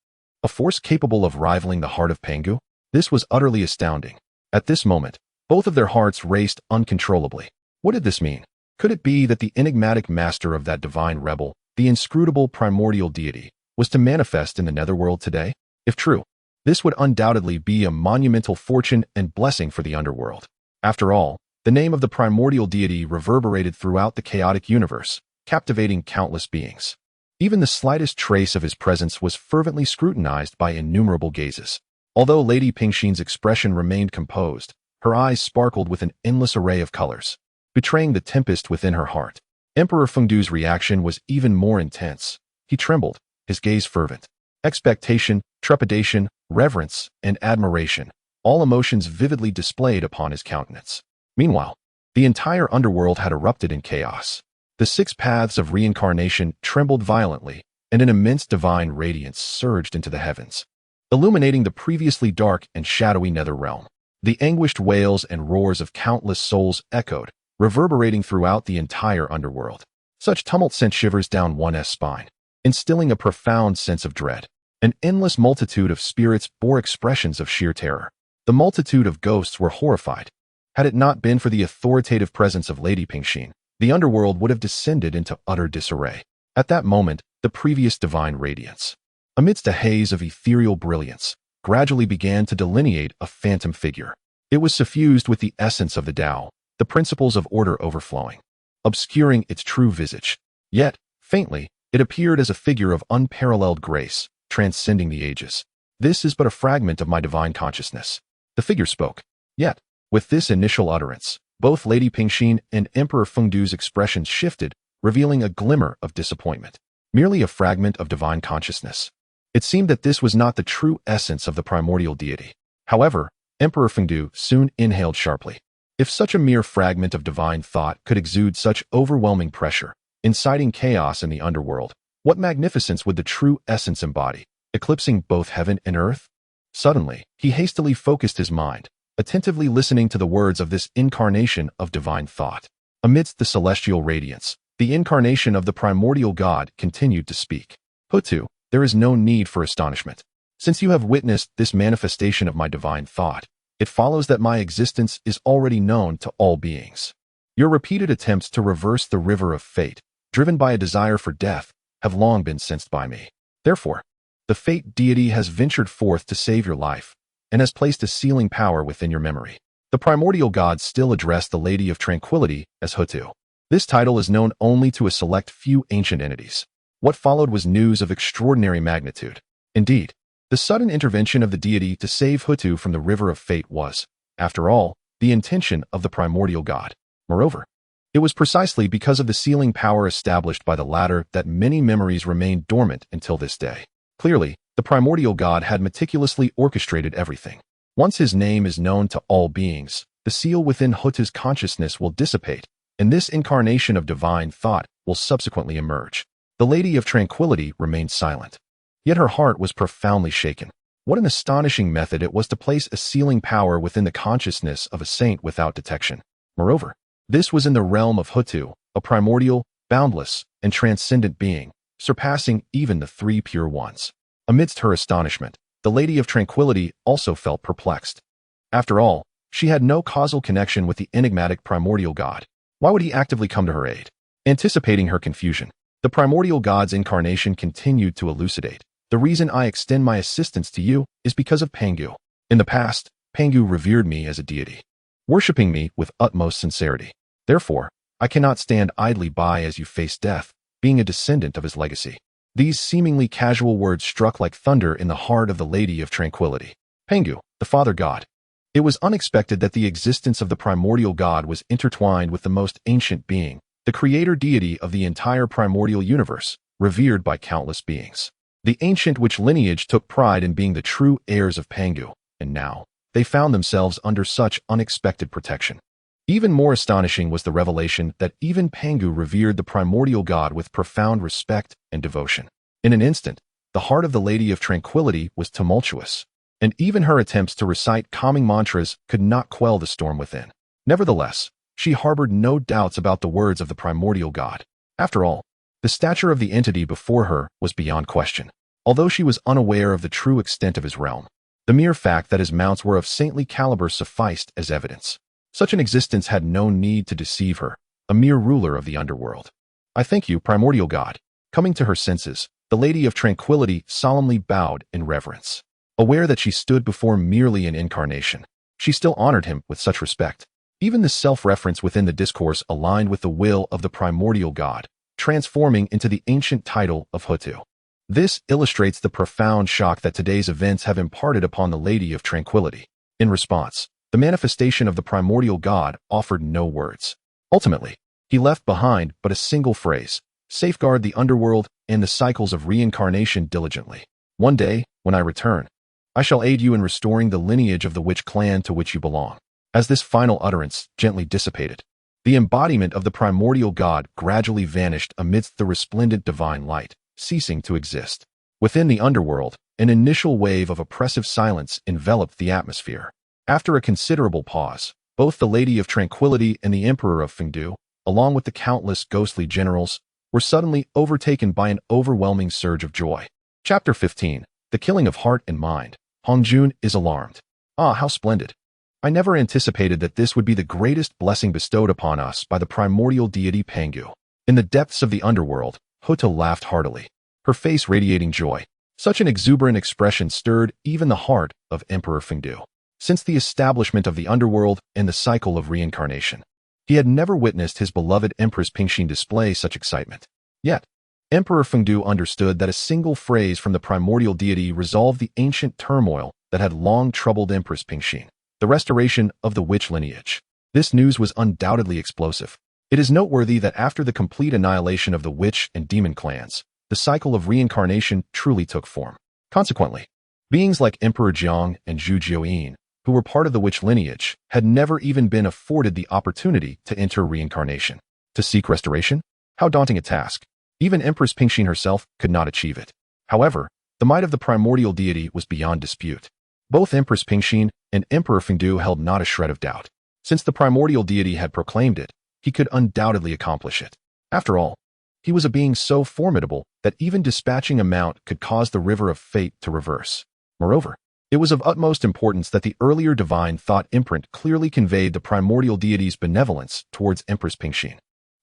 A: A force capable of rivaling the heart of Pangu? This was utterly astounding. At this moment, both of their hearts raced uncontrollably. What did this mean? Could it be that the enigmatic master of that divine rebel, the inscrutable primordial deity, was to manifest in the netherworld today? If true, this would undoubtedly be a monumental fortune and blessing for the underworld. After all, the name of the primordial deity reverberated throughout the chaotic universe, captivating countless beings. Even the slightest trace of his presence was fervently scrutinized by innumerable gazes. Although Lady Pingxin's expression remained composed, her eyes sparkled with an endless array of colors, betraying the tempest within her heart. Emperor Fengdu's reaction was even more intense. He trembled, his gaze fervent. Expectation, trepidation, reverence, and admiration, all emotions vividly displayed upon his countenance. Meanwhile, the entire underworld had erupted in chaos. The six paths of reincarnation trembled violently, and an immense divine radiance surged into the heavens, illuminating the previously dark and shadowy nether realm. The anguished wails and roars of countless souls echoed, reverberating throughout the entire underworld. Such tumult sent shivers down one's spine, instilling a profound sense of dread. An endless multitude of spirits bore expressions of sheer terror. The multitude of ghosts were horrified. Had it not been for the authoritative presence of Lady Pingxin, the underworld would have descended into utter disarray. At that moment, the previous divine radiance, amidst a haze of ethereal brilliance, gradually began to delineate a phantom figure. It was suffused with the essence of the Tao, the principles of order overflowing, obscuring its true visage. Yet, faintly, it appeared as a figure of unparalleled grace, transcending the ages. This is but a fragment of my divine consciousness. The figure spoke. Yet, with this initial utterance, both Lady Pingxin and Emperor Fengdu's expressions shifted, revealing a glimmer of disappointment. Merely a fragment of divine consciousness. It seemed that this was not the true essence of the primordial deity. However, Emperor Fengdu soon inhaled sharply. If such a mere fragment of divine thought could exude such overwhelming pressure, inciting chaos in the underworld, what magnificence would the true essence embody, eclipsing both heaven and earth? Suddenly, he hastily focused his mind, attentively listening to the words of this incarnation of divine thought. Amidst the celestial radiance, the incarnation of the primordial God continued to speak. Hutu, there is no need for astonishment. Since you have witnessed this manifestation of my divine thought, it follows that my existence is already known to all beings. Your repeated attempts to reverse the river of fate, driven by a desire for death, have long been sensed by me. Therefore, the fate deity has ventured forth to save your life, and has placed a sealing power within your memory. The primordial God still addressed the Lady of Tranquility as Hutu. This title is known only to a select few ancient entities. What followed was news of extraordinary magnitude. Indeed, the sudden intervention of the deity to save Hutu from the river of fate was, after all, the intention of the primordial God. Moreover, it was precisely because of the sealing power established by the latter that many memories remained dormant until this day. Clearly, the primordial God had meticulously orchestrated everything. Once his name is known to all beings, the seal within Hutu's consciousness will dissipate, and this incarnation of divine thought will subsequently emerge. The Lady of Tranquility remained silent. Yet her heart was profoundly shaken. What an astonishing method it was to place a sealing power within the consciousness of a saint without detection. Moreover, this was in the realm of Hutu, a primordial, boundless, and transcendent being, surpassing even the three pure ones. Amidst her astonishment, the Lady of Tranquility also felt perplexed. After all, she had no causal connection with the enigmatic primordial God. Why would he actively come to her aid? Anticipating her confusion, the primordial God's incarnation continued to elucidate. The reason I extend my assistance to you is because of Pangu. In the past, Pangu revered me as a deity, worshipping me with utmost sincerity. Therefore, I cannot stand idly by as you face death, being a descendant of his legacy. These seemingly casual words struck like thunder in the heart of the Lady of Tranquility. Pangu, the Father God. It was unexpected that the existence of the primordial God was intertwined with the most ancient being, the creator deity of the entire primordial universe, revered by countless beings. The ancient witch lineage took pride in being the true heirs of Pangu, and now they found themselves under such unexpected protection. Even more astonishing was the revelation that even Pangu revered the primordial god with profound respect and devotion. In an instant, the heart of the Lady of Tranquility was tumultuous, and even her attempts to recite calming mantras could not quell the storm within. Nevertheless, she harbored no doubts about the words of the primordial god. After all, the stature of the entity before her was beyond question. Although she was unaware of the true extent of his realm, the mere fact that his mounts were of saintly caliber sufficed as evidence. Such an existence had no need to deceive her, a mere ruler of the underworld. "I thank you, primordial god." Coming to her senses, the Lady of Tranquility solemnly bowed in reverence. Aware that she stood before merely an incarnation, she still honored him with such respect. Even the self-reference within the discourse aligned with the will of the primordial god, transforming into the ancient title of Hutu. This illustrates the profound shock that today's events have imparted upon the Lady of Tranquility. In response, the manifestation of the primordial god offered no words. Ultimately, he left behind but a single phrase: safeguard the underworld and the cycles of reincarnation diligently. "One day, when I return, I shall aid you in restoring the lineage of the witch clan to which you belong." As this final utterance gently dissipated, the embodiment of the primordial god gradually vanished amidst the resplendent divine light, ceasing to exist. Within the underworld, an initial wave of oppressive silence enveloped the atmosphere. After a considerable pause, both the Lady of Tranquility and the Emperor of Fengdu, along with the countless ghostly generals, were suddenly overtaken by an overwhelming surge of joy. Chapter 15. The Killing of Heart and Mind. Hongjun is alarmed. "Ah, how splendid! I never anticipated that this would be the greatest blessing bestowed upon us by the primordial deity Pangu." In the depths of the underworld, Huta laughed heartily, her face radiating joy. Such an exuberant expression stirred even the heart of Emperor Fengdu. Since the establishment of the underworld and the cycle of reincarnation, he had never witnessed his beloved Empress Pingxin display such excitement. Yet, Emperor Fengdu understood that a single phrase from the primordial deity resolved the ancient turmoil that had long troubled Empress Pingxin: the restoration of the witch lineage. This news was undoubtedly explosive. It is noteworthy that after the complete annihilation of the witch and demon clans, the cycle of reincarnation truly took form. Consequently, beings like Emperor Jiang and Zhu Jiuyin, who were part of the witch lineage, had never even been afforded the opportunity to enter reincarnation. To seek restoration? How daunting a task. Even Empress Pingxin herself could not achieve it. However, the might of the primordial deity was beyond dispute. Both Empress Pingxin and Emperor Fengdu held not a shred of doubt. Since the primordial deity had proclaimed it, he could undoubtedly accomplish it. After all, he was a being so formidable that even dispatching a mount could cause the river of fate to reverse. Moreover, it was of utmost importance that the earlier divine thought imprint clearly conveyed the primordial deity's benevolence towards Empress Pingxin.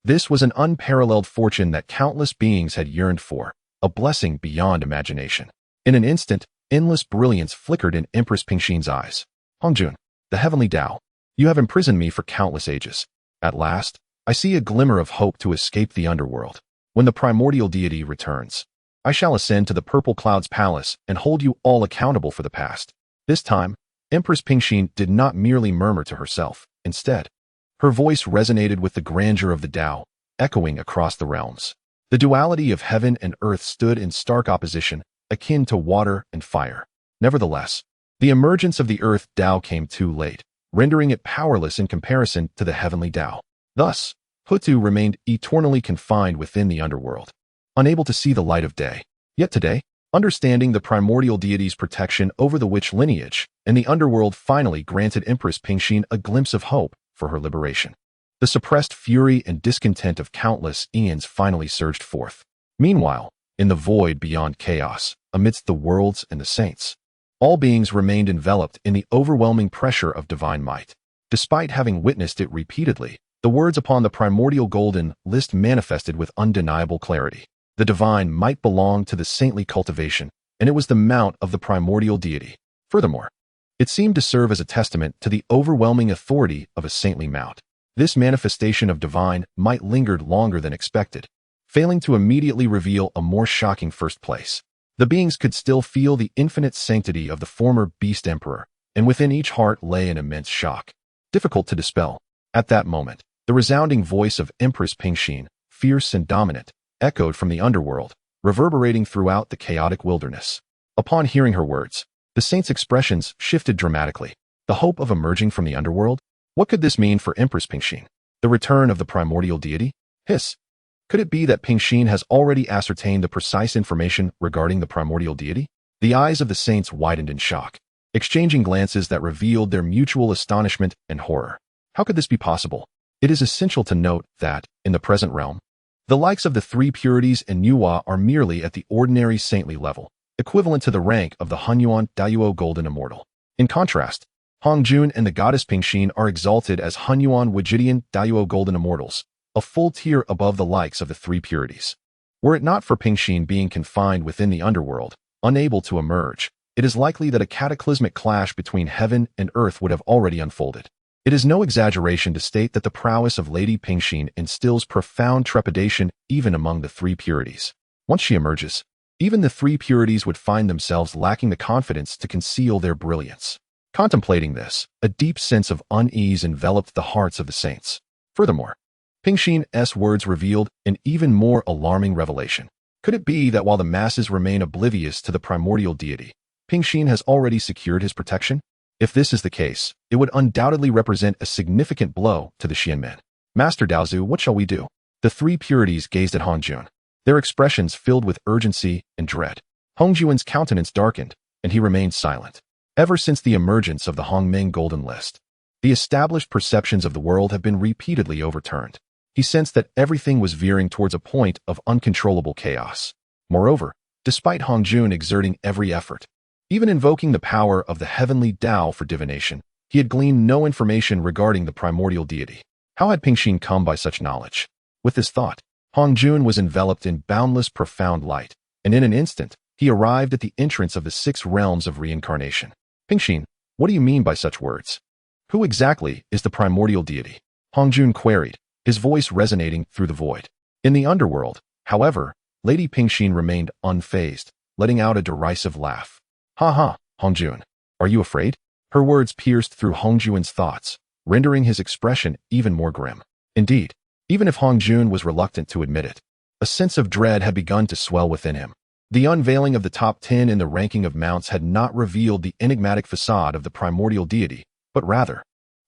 A: This was an unparalleled fortune that countless beings had yearned for, a blessing beyond imagination. In an instant, endless brilliance flickered in Empress Pingxin's eyes. "Hongjun, the heavenly Tao, you have imprisoned me for countless ages. At last, I see a glimmer of hope to escape the underworld. When the primordial deity returns, I shall ascend to the Purple Cloud's palace and hold you all accountable for the past." This time, Empress Pingxin did not merely murmur to herself. Instead, her voice resonated with the grandeur of the Tao, echoing across the realms. The duality of heaven and earth stood in stark opposition, akin to water and fire. Nevertheless, the emergence of the earth Tao came too late, rendering it powerless in comparison to the heavenly Tao. Thus, Hutu remained eternally confined within the underworld, unable to see the light of day. Yet today, understanding the primordial deity's protection over the witch lineage and the underworld finally granted Empress Pingxin a glimpse of hope for her liberation. The suppressed fury and discontent of countless eons finally surged forth. Meanwhile, in the void beyond chaos, amidst the worlds and the saints, all beings remained enveloped in the overwhelming pressure of divine might. Despite having witnessed it repeatedly, the words upon the primordial golden list manifested with undeniable clarity. The divine might belonged to the saintly cultivation, and it was the mount of the primordial deity. Furthermore, it seemed to serve as a testament to the overwhelming authority of a saintly mount. This manifestation of divine might lingered longer than expected, failing to immediately reveal a more shocking first place. The beings could still feel the infinite sanctity of the former beast emperor, and within each heart lay an immense shock, difficult to dispel. At that moment, the The resounding voice of Empress Pingxin, fierce and dominant, echoed from the underworld, reverberating throughout the chaotic wilderness. Upon hearing her words, the saint's expressions shifted dramatically. The hope of emerging from the underworld? What could this mean for Empress Pingxin? The return of the primordial deity? Hiss. Could it be that Pingxin has already ascertained the precise information regarding the primordial deity? The eyes of the saints widened in shock, exchanging glances that revealed their mutual astonishment and horror. How could this be possible? It is essential to note that, in the present realm, the likes of the three purities and Nuwa are merely at the ordinary saintly level, equivalent to the rank of the Hunyuan Dayuo Golden Immortal. In contrast, Hongjun and the goddess Pingxin are exalted as Hunyuan Wijidian Dayuo Golden Immortals, a full tier above the likes of the three purities. Were it not for Pingxin being confined within the underworld, unable to emerge, it is likely that a cataclysmic clash between heaven and earth would have already unfolded. It is no exaggeration to state that the prowess of Lady Pingxin instills profound trepidation even among the three purities. Once she emerges, even the three purities would find themselves lacking the confidence to conceal their brilliance. Contemplating this, a deep sense of unease enveloped the hearts of the saints. Furthermore, Pingxin's words revealed an even more alarming revelation. Could it be that while the masses remain oblivious to the primordial deity, Pingxin has already secured his protection? If this is the case, it would undoubtedly represent a significant blow to the Xianmen. Master Daozu, what shall we do? The three purities gazed at Hongjun, their expressions filled with urgency and dread. Hongjun's countenance darkened, and he remained silent. Ever since the emergence of the Hongmeng Golden List, the established perceptions of the world have been repeatedly overturned. He sensed that everything was veering towards a point of uncontrollable chaos. Moreover, despite Hongjun exerting every effort, even invoking the power of the heavenly Tao for divination, he had gleaned no information regarding the primordial deity. How had Pingxin come by such knowledge? With this thought, Hongjun was enveloped in boundless profound light, and in an instant, he arrived at the entrance of the 6 realms of reincarnation. Pingxin, what do you mean by such words? Who exactly is the primordial deity? Hongjun queried, his voice resonating through the void. In the underworld, however, Lady Pingxin remained unfazed, letting out a derisive laugh. Ha ha, Hongjun, are you afraid? Her words pierced through Hongjun's thoughts, rendering his expression even more grim. Indeed, even if Hongjun was reluctant to admit it, a sense of dread had begun to swell within him. The unveiling of the top 10 in the ranking of mounts had not revealed the enigmatic facade of the primordial deity, but rather,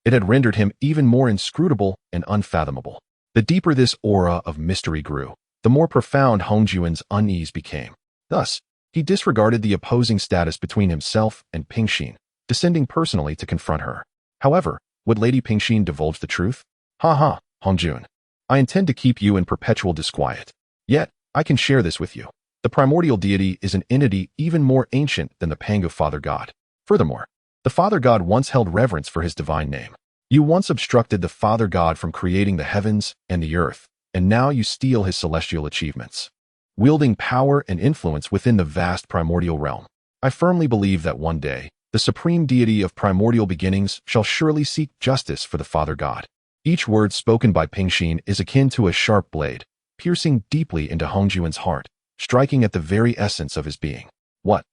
A: it had rendered him even more inscrutable and unfathomable. The deeper this aura of mystery grew, the more profound Hongjun's unease became. Thus, he disregarded the opposing status between himself and Pingxin, descending personally to confront her. However, would Lady Pingxin divulge the truth? Ha ha, Hongjun. I intend to keep you in perpetual disquiet. Yet, I can share this with you. The primordial deity is an entity even more ancient than the Pangu Father God. Furthermore, the Father God once held reverence for his divine name. You once obstructed the Father God from creating the heavens and the earth, and now you steal his celestial achievements, wielding power and influence within the vast primordial realm. I firmly believe that one day, the supreme deity of primordial beginnings shall surely seek justice for the Father God. Each word spoken by Pingxin is akin to a sharp blade, piercing deeply into Hongjun's heart, striking at the very essence of his being. What?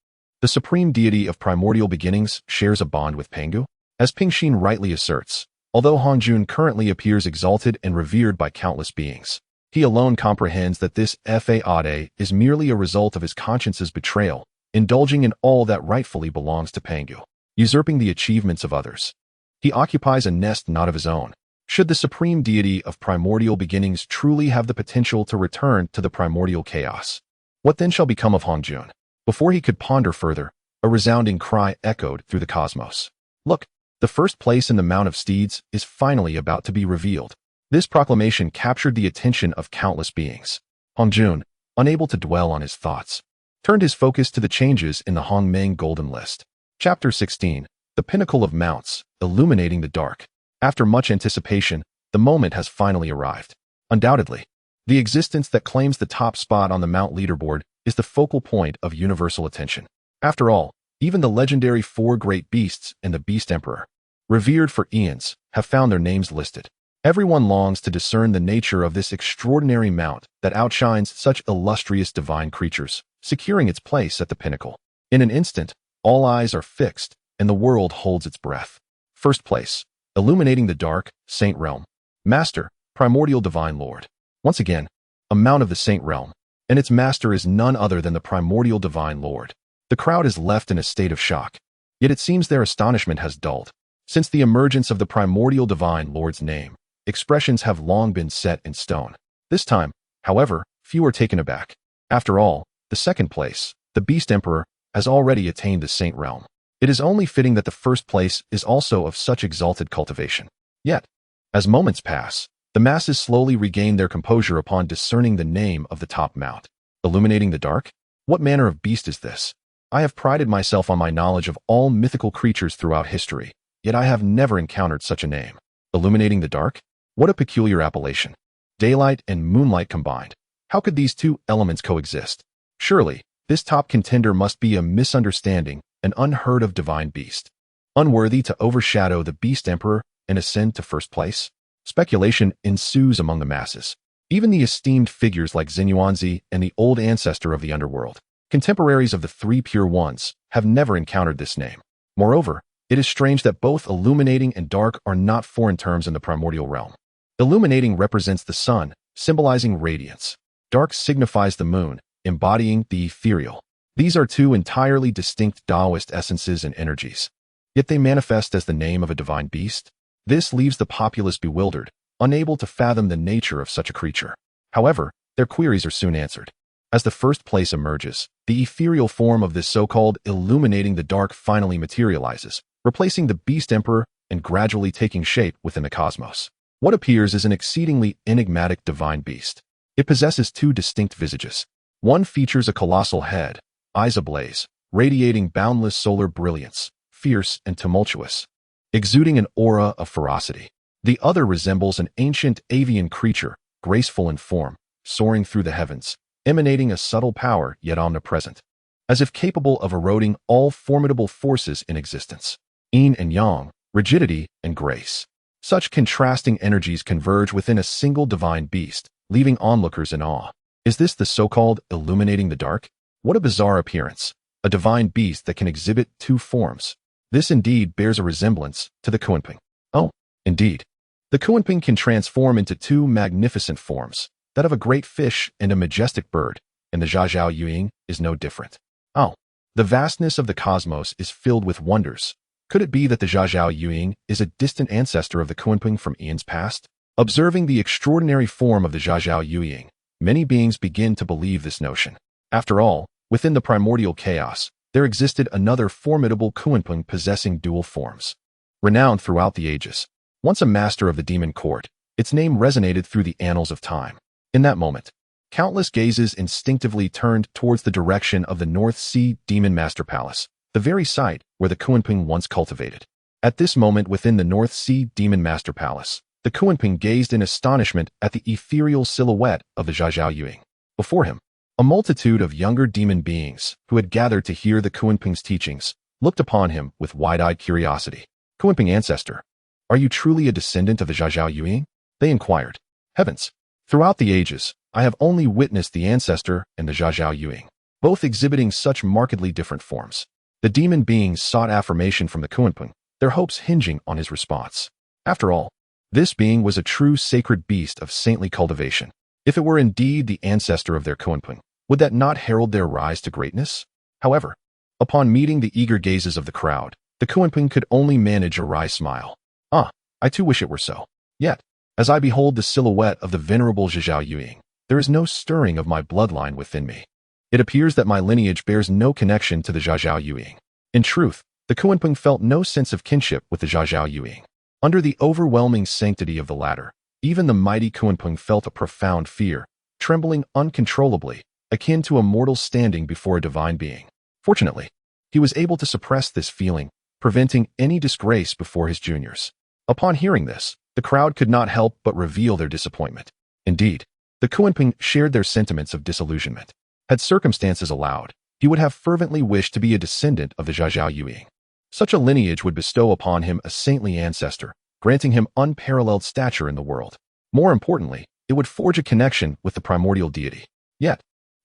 A: The supreme deity of primordial beginnings shares a bond with Pangu? As Pingxin rightly asserts, although Hongjun currently appears exalted and revered by countless beings, he alone comprehends that this faade is merely a result of his conscience's betrayal, indulging in all that rightfully belongs to Pangu, usurping the achievements of others. He occupies a nest not of his own. Should the supreme deity of primordial beginnings truly have the potential to return to the primordial chaos, what then shall become of Hongjun? Before he could ponder further, a resounding cry echoed through the cosmos. Look, the first place in the Mount of Steeds is finally about to be revealed. This proclamation captured the attention of countless beings. Hongjun, unable to dwell on his thoughts, turned his focus to the changes in the Hongmeng Golden List. Chapter 16, The Pinnacle of Mounts, Illuminating the Dark. After much anticipation, the moment has finally arrived. Undoubtedly, the existence that claims the top spot on the Mount leaderboard is the focal point of universal attention. After all, even the legendary 4 great beasts and the Beast Emperor, revered for eons, have found their names listed. Everyone longs to discern the nature of this extraordinary mount that outshines such illustrious divine creatures, securing its place at the pinnacle. In an instant, all eyes are fixed, and the world holds its breath. First place, illuminating the dark, Saint Realm. Master, Primordial Divine Lord. Once again, a mount of the Saint Realm, and its master is none other than the Primordial Divine Lord. The crowd is left in a state of shock, yet it seems their astonishment has dulled. Since the emergence of the Primordial Divine Lord's name, expressions have long been set in stone. This time, however, few are taken aback. After all, the second place, the Beast Emperor, has already attained the Saint Realm. It is only fitting that the first place is also of such exalted cultivation. Yet, as moments pass, the masses slowly regain their composure upon discerning the name of the top mount. Illuminating the dark? What manner of beast is this? I have prided myself on my knowledge of all mythical creatures throughout history, yet I have never encountered such a name. Illuminating the dark? What a peculiar appellation. Daylight and moonlight combined. How could these two elements coexist? Surely, this top contender must be a misunderstanding, an unheard of divine beast, unworthy to overshadow the Beast Emperor and ascend to first place. Speculation ensues among the masses. Even the esteemed figures like Xinyuanzi and the old ancestor of the underworld, contemporaries of the three pure ones, have never encountered this name. Moreover, it is strange that both illuminating and dark are not foreign terms in the primordial realm. Illuminating represents the sun, symbolizing radiance. Dark signifies the moon, embodying the ethereal. These are two entirely distinct Taoist essences and energies. Yet they manifest as the name of a divine beast. This leaves the populace bewildered, unable to fathom the nature of such a creature. However, their queries are soon answered. As the first place emerges, the ethereal form of this so-called illuminating the dark finally materializes, replacing the Beast Emperor and gradually taking shape within the cosmos. What appears is an exceedingly enigmatic divine beast. It possesses two distinct visages. One features a colossal head, eyes ablaze, radiating boundless solar brilliance, fierce and tumultuous, exuding an aura of ferocity. The other resembles an ancient avian creature, graceful in form, soaring through the heavens, emanating a subtle power yet omnipresent, as if capable of eroding all formidable forces in existence. Yin and yang, rigidity and grace. Such contrasting energies converge within a single divine beast, leaving onlookers in awe. Is this the so-called illuminating the dark? What a bizarre appearance. A divine beast that can exhibit two forms. This indeed bears a resemblance to the Kunping. Oh, indeed. The Kunping can transform into two magnificent forms, that of a great fish and a majestic bird, and the Zhaozhao Yueying is no different. Oh, the vastness of the cosmos is filled with wonders. Could it be that the Zhaozhao Yueying is a distant ancestor of the Kunping from eons past? Observing the extraordinary form of the Zhaozhao Yueying, many beings begin to believe this notion. After all, within the primordial chaos, there existed another formidable Kunping possessing dual forms. Renowned throughout the ages, once a master of the demon court, its name resonated through the annals of time. In that moment, countless gazes instinctively turned towards the direction of the North Sea Demon Master Palace, the very site where the Kunping once cultivated. At this moment within the North Sea Demon Master Palace, the Kunping gazed in astonishment at the ethereal silhouette of the Zhaozhao Yueying. Before him, a multitude of younger demon beings, who had gathered to hear the Kunping's teachings, looked upon him with wide-eyed curiosity. Kunping ancestor, are you truly a descendant of the Zhaozhao Yueying? They inquired. Heavens! Throughout the ages, I have only witnessed the ancestor and the Zhaozhao Yueying, both exhibiting such markedly different forms. The demon beings sought affirmation from the Kunping, their hopes hinging on his response. After all, this being was a true sacred beast of saintly cultivation. If it were indeed the ancestor of their Kunping, would that not herald their rise to greatness? However, upon meeting the eager gazes of the crowd, the Kunping could only manage a wry smile. Ah, I too wish it were so. Yet, as I behold the silhouette of the venerable Zhaozhao Yueying, there is no stirring of my bloodline within me. It appears that my lineage bears no connection to the Zhaozhao Yueying. In truth, the Kunping felt no sense of kinship with the Zhaozhao Yueying. Under the overwhelming sanctity of the latter, even the mighty Kunping felt a profound fear, trembling uncontrollably, akin to a mortal standing before a divine being. Fortunately, he was able to suppress this feeling, preventing any disgrace before his juniors. Upon hearing this, the crowd could not help but reveal their disappointment. Indeed, the Kunping shared their sentiments of disillusionment. Had circumstances allowed, he would have fervently wished to be a descendant of the Zhaozhao Yueying. Such a lineage would bestow upon him a saintly ancestor, granting him unparalleled stature in the world. More importantly, it would forge a connection with the primordial deity. Yet,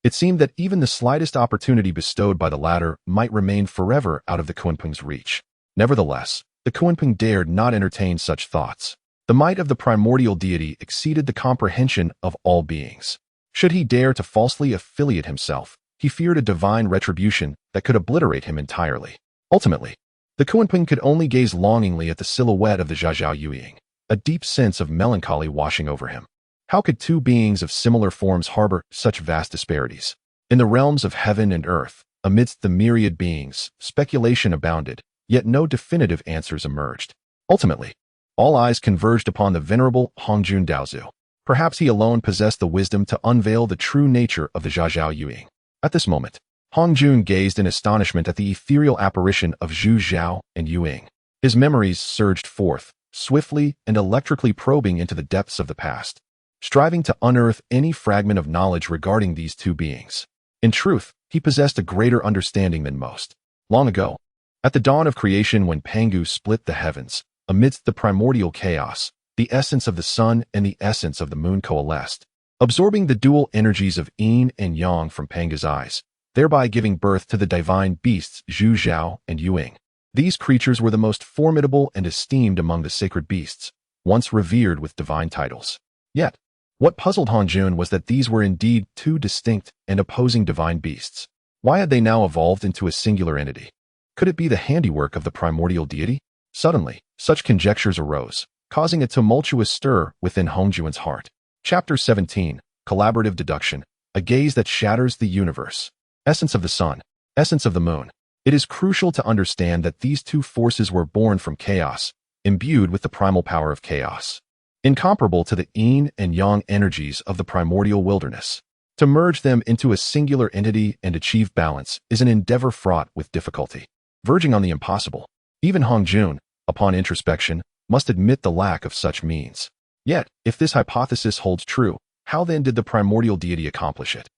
A: it seemed that even the slightest opportunity bestowed by the latter might remain forever out of the Kunping's reach. Nevertheless, the Kunping dared not entertain such thoughts. The might of the primordial deity exceeded the comprehension of all beings. Should he dare to falsely affiliate himself, he feared a divine retribution that could obliterate him entirely. Ultimately, the Kuanping could only gaze longingly at the silhouette of the Zhaozhao Yueying, a deep sense of melancholy washing over him. How could two beings of similar forms harbor such vast disparities? In the realms of heaven and earth, amidst the myriad beings, speculation abounded, yet no definitive answers emerged. Ultimately, all eyes converged upon the venerable Hongjun Daozu. Perhaps he alone possessed the wisdom to unveil the true nature of the Zhaozhao Yueying. At this moment, Hongjun gazed in astonishment at the ethereal apparition of Zhu Zhao and Yueying. His memories surged forth, swiftly and electrically probing into the depths of the past, striving to unearth any fragment of knowledge regarding these two beings. In truth, he possessed a greater understanding than most. Long ago, at the dawn of creation when Pangu split the heavens, amidst the primordial chaos, the essence of the sun and the essence of the moon coalesced, absorbing the dual energies of yin and yang from Pangu's eyes, thereby giving birth to the divine beasts Zhu Zhao and Yueying. These creatures were the most formidable and esteemed among the sacred beasts, once revered with divine titles. Yet, what puzzled Hongjun was that these were indeed two distinct and opposing divine beasts. Why had they now evolved into a singular entity? Could it be the handiwork of the primordial deity? Suddenly, such conjectures arose, causing a tumultuous stir within Hongjun's heart. Chapter 17, Collaborative Deduction, a gaze that shatters the universe. Essence of the sun, essence of the moon. It is crucial to understand that these two forces were born from chaos, imbued with the primal power of chaos, incomparable to the yin and yang energies of the primordial wilderness. To merge them into a singular entity and achieve balance is an endeavor fraught with difficulty, verging on the impossible. Even Hongjun, upon introspection, must admit the lack of such means. Yet, if this hypothesis holds true, how then did the primordial deity accomplish it?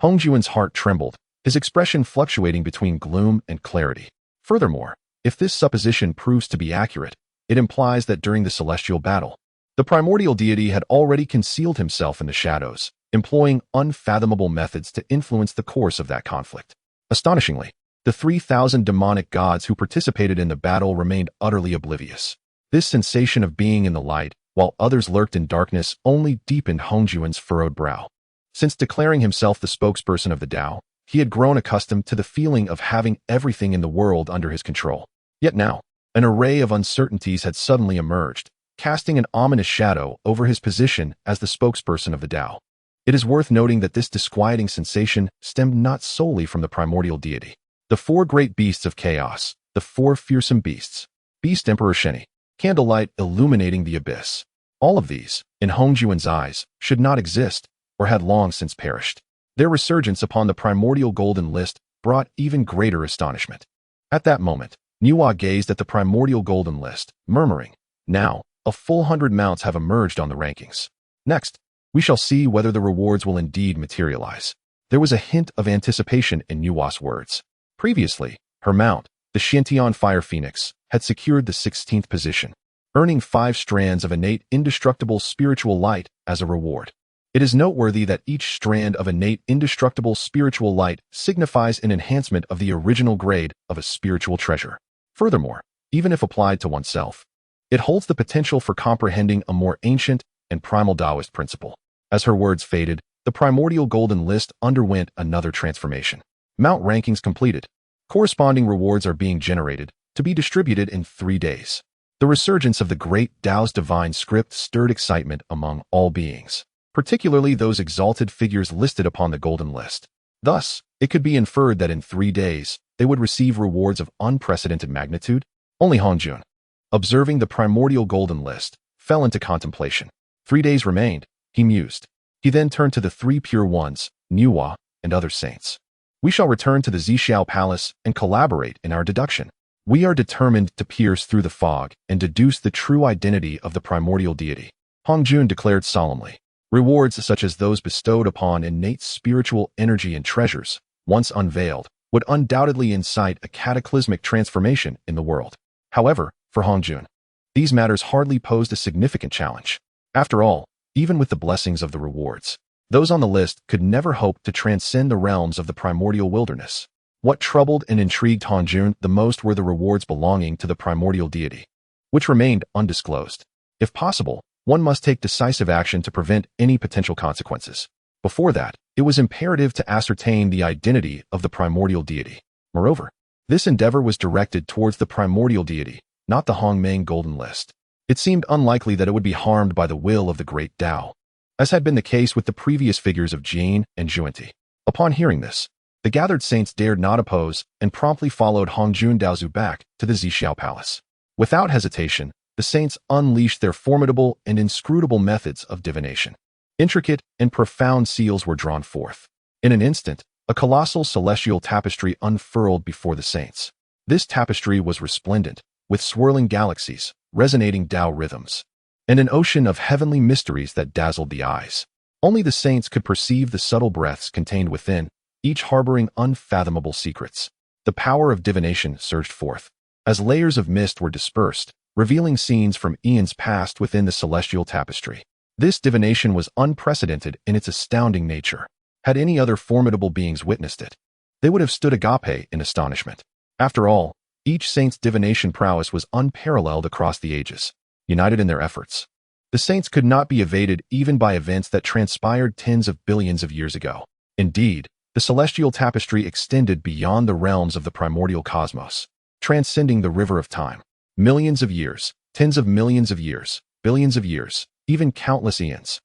A: Hongjun's heart trembled, his expression fluctuating between gloom and clarity. Furthermore, if this supposition proves to be accurate, it implies that during the celestial battle, the primordial deity had already concealed himself in the shadows, employing unfathomable methods to influence the course of that conflict. Astonishingly, the 3,000 demonic gods who participated in the battle remained utterly oblivious. This sensation of being in the light, while others lurked in darkness, only deepened Hongjun's furrowed brow. Since declaring himself the spokesperson of the Tao, he had grown accustomed to the feeling of having everything in the world under his control. Yet now, an array of uncertainties had suddenly emerged, casting an ominous shadow over his position as the spokesperson of the Tao. It is worth noting that this disquieting sensation stemmed not solely from the primordial deity. The four great beasts of chaos, the four fearsome beasts, Beast Emperor Sheni, candlelight illuminating the abyss. All of these, in Hongjun's eyes, should not exist, or had long since perished. Their resurgence upon the primordial golden list brought even greater astonishment. At that moment, Nuwa gazed at the primordial golden list, murmuring, "Now, a full 100 mounts have emerged on the rankings. Next, we shall see whether the rewards will indeed materialize." There was a hint of anticipation in Nuwa's words. Previously, her mount, the Shintian Fire Phoenix, had secured the 16th position, earning 5 strands of innate indestructible spiritual light as a reward. It is noteworthy that each strand of innate indestructible spiritual light signifies an enhancement of the original grade of a spiritual treasure. Furthermore, even if applied to oneself, it holds the potential for comprehending a more ancient and primal Taoist principle. As her words faded, the primordial golden list underwent another transformation. Mount rankings completed. Corresponding rewards are being generated, to be distributed in 3 days. The resurgence of the Great Dao's divine script stirred excitement among all beings, particularly those exalted figures listed upon the golden list. Thus, it could be inferred that in 3 days, they would receive rewards of unprecedented magnitude. Only Hongjun, observing the primordial golden list, fell into contemplation. 3 days remained, he mused. He then turned to the 3 pure ones, Nuwa, and other saints. "We shall return to the Zixiao Palace and collaborate in our deduction. We are determined to pierce through the fog and deduce the true identity of the primordial deity," Hongjun declared solemnly. Rewards such as those bestowed upon innate spiritual energy and treasures, once unveiled, would undoubtedly incite a cataclysmic transformation in the world. However, for Hongjun, these matters hardly posed a significant challenge. After all, even with the blessings of the rewards, those on the list could never hope to transcend the realms of the primordial wilderness. What troubled and intrigued Hongjun the most were the rewards belonging to the primordial deity, which remained undisclosed. If possible, one must take decisive action to prevent any potential consequences. Before that, it was imperative to ascertain the identity of the primordial deity. Moreover, this endeavor was directed towards the primordial deity, not the Hongmeng Golden List. It seemed unlikely that it would be harmed by the will of the Great Dao, as had been the case with the previous figures of Jane and Zhuanti. Upon hearing this, the gathered saints dared not oppose and promptly followed Hongjun Daozu back to the Zixiao Palace. Without hesitation, the saints unleashed their formidable and inscrutable methods of divination. Intricate and profound seals were drawn forth. In an instant, a colossal celestial tapestry unfurled before the saints. This tapestry was resplendent, with swirling galaxies, resonating Tao rhythms, and an ocean of heavenly mysteries that dazzled the eyes. Only the saints could perceive the subtle breaths contained within, each harboring unfathomable secrets. The power of divination surged forth, as layers of mist were dispersed, revealing scenes from eons past within the celestial tapestry. This divination was unprecedented in its astounding nature. Had any other formidable beings witnessed it, they would have stood agape in astonishment. After all, each saint's divination prowess was unparalleled across the ages, united in their efforts. The saints could not be evaded even by events that transpired tens of billions of years ago. Indeed, the celestial tapestry extended beyond the realms of the primordial cosmos, transcending the river of time. Millions of years, tens of millions of years, billions of years, even countless eons.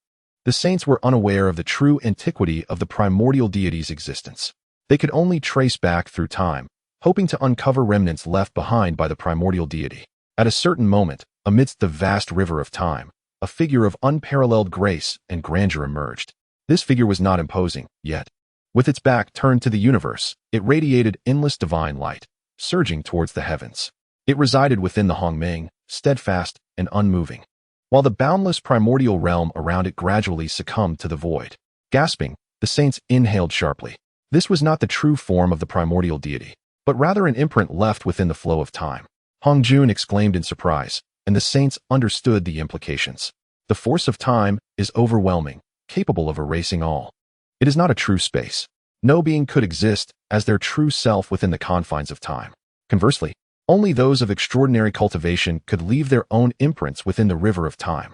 A: The saints were unaware of the true antiquity of the primordial deity's existence. They could only trace back through time, hoping to uncover remnants left behind by the primordial deity. At a certain moment, amidst the vast river of time, a figure of unparalleled grace and grandeur emerged. This figure was not imposing, yet. With its back turned to the universe, it radiated endless divine light, surging towards the heavens. It resided within the Hongmeng, steadfast and unmoving, while the boundless primordial realm around it gradually succumbed to the void. Gasping, the saints inhaled sharply. This was not the true form of the primordial deity, but rather an imprint left within the flow of time. Hongjun exclaimed in surprise, and the saints understood the implications. The force of time is overwhelming, capable of erasing all. It is not a true space. No being could exist as their true self within the confines of time. Conversely, only those of extraordinary cultivation could leave their own imprints within the river of time.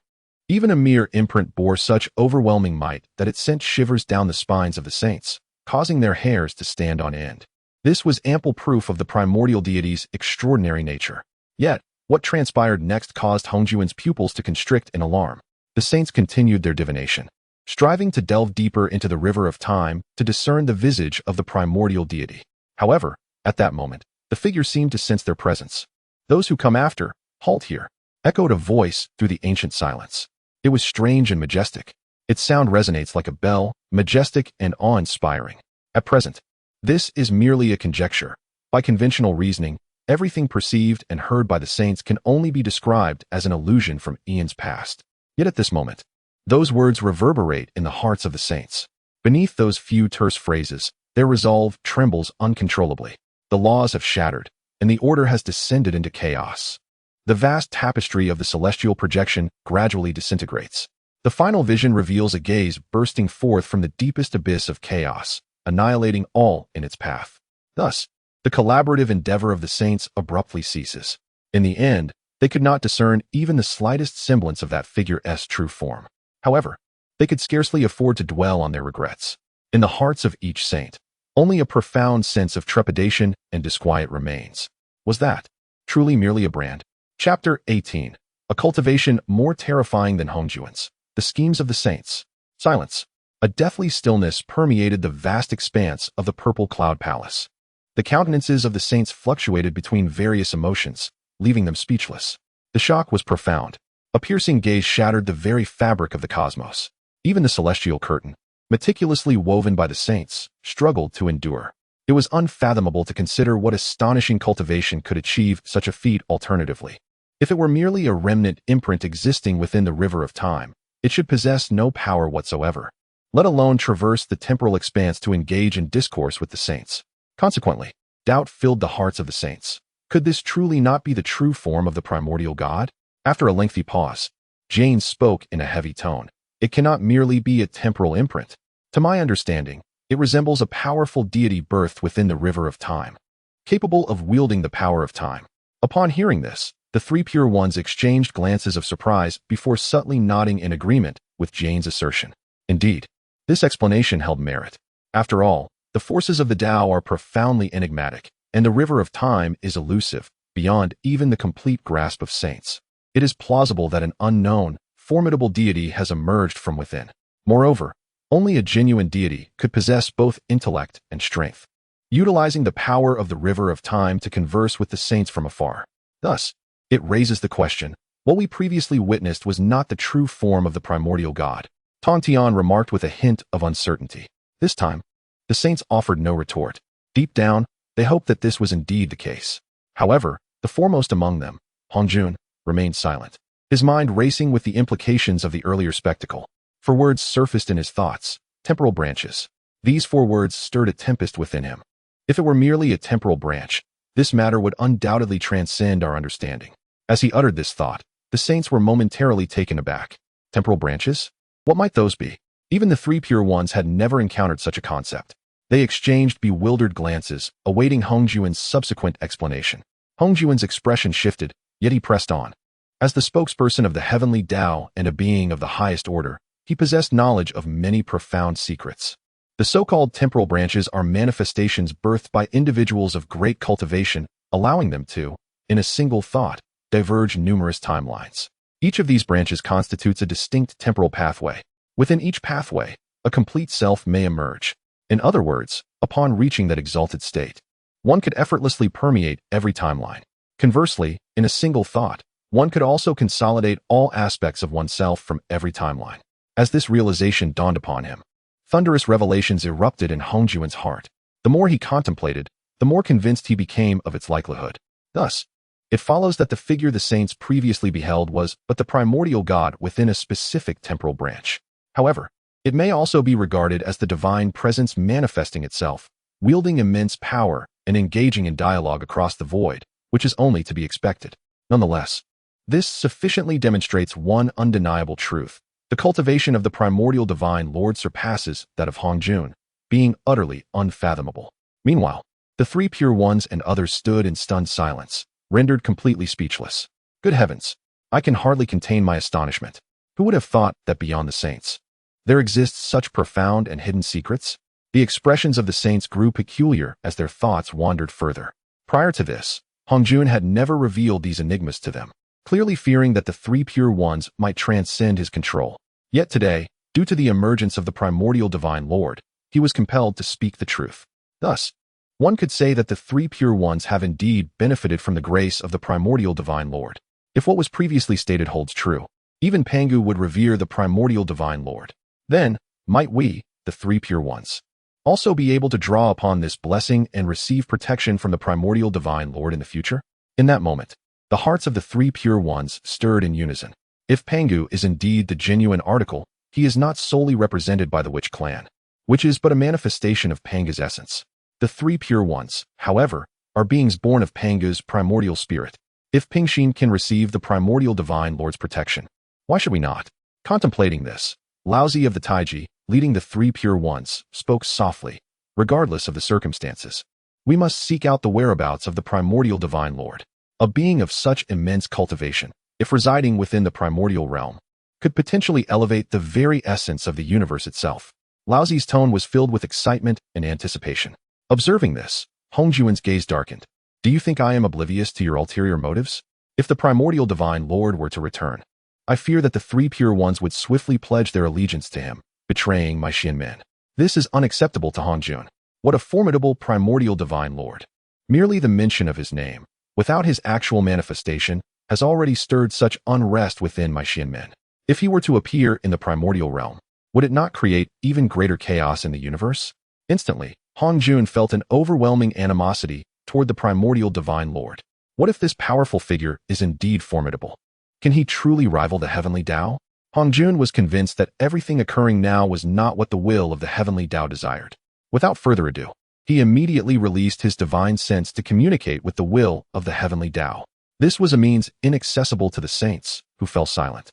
A: Even a mere imprint bore such overwhelming might that it sent shivers down the spines of the saints, causing their hairs to stand on end. This was ample proof of the primordial deity's extraordinary nature. Yet, what transpired next caused Hongjuan's pupils to constrict in alarm. The saints continued their divination, striving to delve deeper into the river of time to discern the visage of the primordial deity. However, at that moment, the figure seemed to sense their presence. "Those who come after, halt here," echoed a voice through the ancient silence. It was strange and majestic. Its sound resonates like a bell, majestic and awe-inspiring. At present, this is merely a conjecture. By conventional reasoning, everything perceived and heard by the saints can only be described as an illusion from eons past. Yet at this moment, those words reverberate in the hearts of the saints. Beneath those few terse phrases, their resolve trembles uncontrollably. The laws have shattered, and the order has descended into chaos. The vast tapestry of the celestial projection gradually disintegrates. The final vision reveals a gaze bursting forth from the deepest abyss of chaos, annihilating all in its path. Thus, the collaborative endeavor of the saints abruptly ceases. In the end, they could not discern even the slightest semblance of that figure's true form. However, they could scarcely afford to dwell on their regrets. In the hearts of each saint, only a profound sense of trepidation and disquiet remains. Was that truly merely a brand? Chapter 18. A cultivation more terrifying than Hongjuan's. The schemes of the saints. Silence. A deathly stillness permeated the vast expanse of the purple cloud palace. The countenances of the saints fluctuated between various emotions, leaving them speechless. The shock was profound. A piercing gaze shattered the very fabric of the cosmos. Even the celestial curtain, meticulously woven by the saints, struggled to endure. It was unfathomable to consider what astonishing cultivation could achieve such a feat alternatively. If it were merely a remnant imprint existing within the river of time, it should possess no power whatsoever, let alone traverse the temporal expanse to engage in discourse with the saints. Consequently, doubt filled the hearts of the saints. Could this truly not be the true form of the primordial god? After a lengthy pause, Jane spoke in a heavy tone. It cannot merely be a temporal imprint. To my understanding, it resembles a powerful deity birthed within the river of time, capable of wielding the power of time. Upon hearing this, The three pure ones exchanged glances of surprise before subtly nodding in agreement with Jane's assertion. Indeed, this explanation held merit. After all, the forces of the Tao are profoundly enigmatic, and the river of time is elusive, beyond even the complete grasp of saints. It is plausible that an unknown, formidable deity has emerged from within. Moreover, only a genuine deity could possess both intellect and strength, utilizing the power of the river of time to converse with the saints from afar. Thus, it raises the question, what we previously witnessed was not the true form of the primordial god. Tong Tian remarked with a hint of uncertainty. This time, the saints offered no retort. Deep down, they hoped that this was indeed the case. However, the foremost among them, Hongjun, remained silent, his mind racing with the implications of the earlier spectacle. 4 words surfaced in his thoughts: temporal branches. These 4 words stirred a tempest within him. If it were merely a temporal branch, this matter would undoubtedly transcend our understanding. As he uttered this thought, the saints were momentarily taken aback. Temporal branches? What might those be? Even the 3 pure ones had never encountered such a concept. They exchanged bewildered glances, awaiting Hongjuan's subsequent explanation. Hongjuan's expression shifted, yet he pressed on. As the spokesperson of the heavenly Tao and a being of the highest order, he possessed knowledge of many profound secrets. The so-called temporal branches are manifestations birthed by individuals of great cultivation, allowing them to, in a single thought, diverge numerous timelines. Each of these branches constitutes a distinct temporal pathway. Within each pathway, a complete self may emerge. In other words, upon reaching that exalted state, one could effortlessly permeate every timeline. Conversely, in a single thought, one could also consolidate all aspects of oneself from every timeline. As this realization dawned upon him, thunderous revelations erupted in Hongjuan's heart. The more he contemplated, the more convinced he became of its likelihood. Thus, it follows that the figure the saints previously beheld was but the primordial god within a specific temporal branch. However, it may also be regarded as the divine presence manifesting itself, wielding immense power and engaging in dialogue across the void, which is only to be expected. Nonetheless, this sufficiently demonstrates one undeniable truth. The cultivation of the primordial divine Lord surpasses that of Hongjun, being utterly unfathomable. Meanwhile, the 3 pure ones and others stood in stunned silence, rendered completely speechless. Good heavens, I can hardly contain my astonishment. Who would have thought that beyond the saints there exists such profound and hidden secrets? The expressions of the saints grew peculiar as their thoughts wandered further. Prior to this, Hongjun had never revealed these enigmas to them, clearly fearing that the 3 pure ones might transcend his control. Yet today, due to the emergence of the primordial divine Lord, he was compelled to speak the truth. Thus, one could say that the 3 pure ones have indeed benefited from the grace of the primordial divine Lord. If what was previously stated holds true, even Pangu would revere the primordial divine Lord. Then, might we, the 3 pure ones, also be able to draw upon this blessing and receive protection from the primordial divine Lord in the future? In that moment, the hearts of the 3 pure ones stirred in unison. If Pangu is indeed the genuine article, he is not solely represented by the witch clan, which is but a manifestation of Pangu's essence. The 3 pure ones, however, are beings born of Pangu's primordial spirit. If Pingshin can receive the primordial divine Lord's protection, why should we not? Contemplating this, Laozi of the Taiji, leading the 3 pure ones, spoke softly, regardless of the circumstances. We must seek out the whereabouts of the primordial divine Lord. A being of such immense cultivation, if residing within the primordial realm, could potentially elevate the very essence of the universe itself. Laozi's tone was filled with excitement and anticipation. Observing this, Hongjuan's gaze darkened. Do you think I am oblivious to your ulterior motives? If the primordial divine Lord were to return, I fear that the 3 pure ones would swiftly pledge their allegiance to him, betraying my Xianmen. This is unacceptable to Hongjun. What a formidable primordial divine Lord. Merely the mention of his name, without his actual manifestation, has already stirred such unrest within my Xianmen. If he were to appear in the primordial realm, would it not create even greater chaos in the universe? Instantly, Hongjun felt an overwhelming animosity toward the primordial divine Lord. What if this powerful figure is indeed formidable? Can he truly rival the heavenly Tao? Hongjun was convinced that everything occurring now was not what the will of the heavenly Tao desired. Without further ado, he immediately released his divine sense to communicate with the will of the heavenly Tao. This was a means inaccessible to the saints, who fell silent,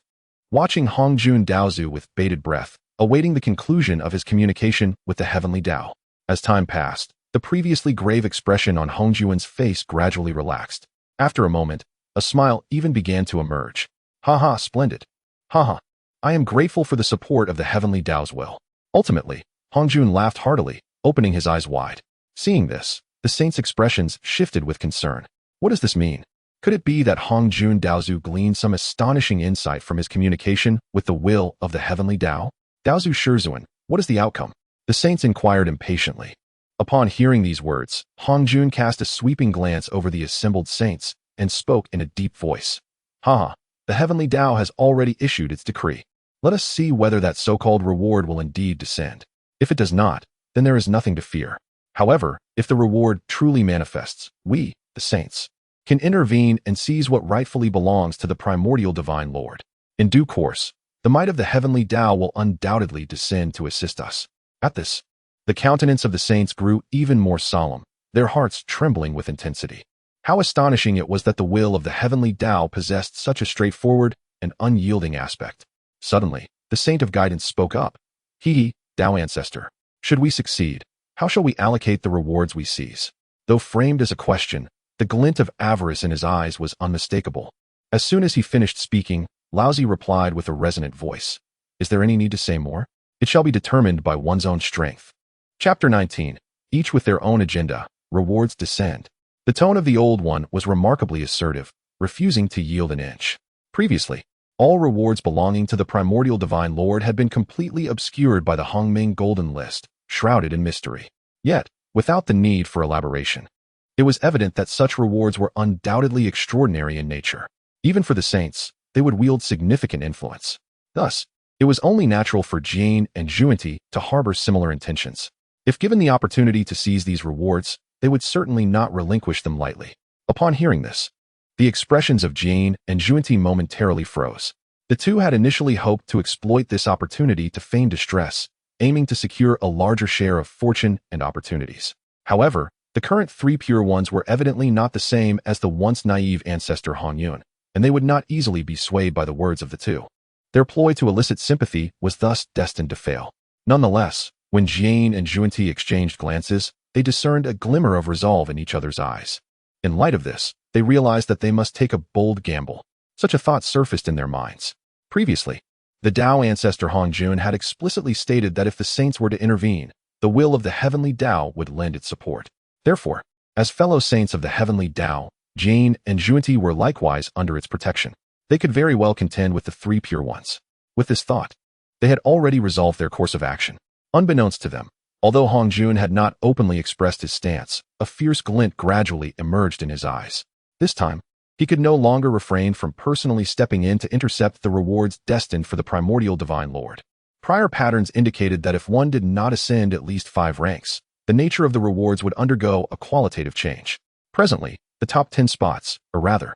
A: watching Hongjun Daozu with bated breath, awaiting the conclusion of his communication with the heavenly Tao. As time passed, the previously grave expression on Hongjuan's face gradually relaxed. After a moment, A smile even began to emerge. "Ha, splendid. Ha. I am grateful for the support of the heavenly Dao's will." Ultimately, Hongjun laughed heartily, opening his eyes wide. Seeing this, the saint's expressions shifted with concern. What does this mean? Could it be that Hongjun Daozu gleaned some astonishing insight from his communication with the will of the heavenly Dao? "Daozu Shizuan, what is the outcome?" the saints inquired impatiently. Upon hearing these words, Hongjun cast a sweeping glance over the assembled saints and spoke in a deep voice. "Ha, the heavenly Dao has already issued its decree. Let us see whether that so-called reward will indeed descend. If it does not, then there is nothing to fear. However, if the reward truly manifests, we, the saints, can intervene and seize what rightfully belongs to the primordial divine Lord. In due course, the might of the heavenly Dao will undoubtedly descend to assist us." At this, the countenance of the saints grew even more solemn, their hearts trembling with intensity. How astonishing it was that the will of the heavenly Dao possessed such a straightforward and unyielding aspect. Suddenly, the saint of guidance spoke up. Dao ancestor, should we succeed, how shall we allocate the rewards we seize?" Though framed as a question, the glint of avarice in his eyes was unmistakable. As soon as he finished speaking, Laozi replied with a resonant voice. "Is there any need to say more? It shall be determined by one's own strength." Chapter 19. Each with their own agenda, rewards descend. The tone of the old one was remarkably assertive, refusing to yield an inch. Previously, all rewards belonging to the primordial divine Lord had been completely obscured by the Hongming Golden List, shrouded in mystery. Yet, without the need for elaboration, it was evident that such rewards were undoubtedly extraordinary in nature. Even for the saints, they would wield significant influence. Thus, it was only natural for Jane and Juanti to harbor similar intentions. If given the opportunity to seize these rewards, they would certainly not relinquish them lightly. Upon hearing this, the expressions of Jane and Juanti momentarily froze. The two had initially hoped to exploit this opportunity to feign distress, aiming to secure a larger share of fortune and opportunities. However, the current three pure ones were evidently not the same as the once naive ancestor Hongyun, and they would not easily be swayed by the words of the two. Their ploy to elicit sympathy was thus destined to fail. Nonetheless, when Jane and Juanti exchanged glances, they discerned a glimmer of resolve in each other's eyes. In light of this, they realized that they must take a bold gamble. Such a thought surfaced in their minds. Previously, the Dao ancestor Hongjun had explicitly stated that if the saints were to intervene, the will of the heavenly Dao would lend its support. Therefore, as fellow saints of the heavenly Dao, Jane and Juanti were likewise under its protection. They could very well contend with the three pure ones. With this thought, they had already resolved their course of action. Unbeknownst to them, although Hongjun had not openly expressed his stance, a fierce glint gradually emerged in his eyes. This time, he could no longer refrain from personally stepping in to intercept the rewards destined for the primordial divine Lord. Prior patterns indicated that if one did not ascend at least 5 ranks, the nature of the rewards would undergo a qualitative change. Presently, the top 10 spots, or rather,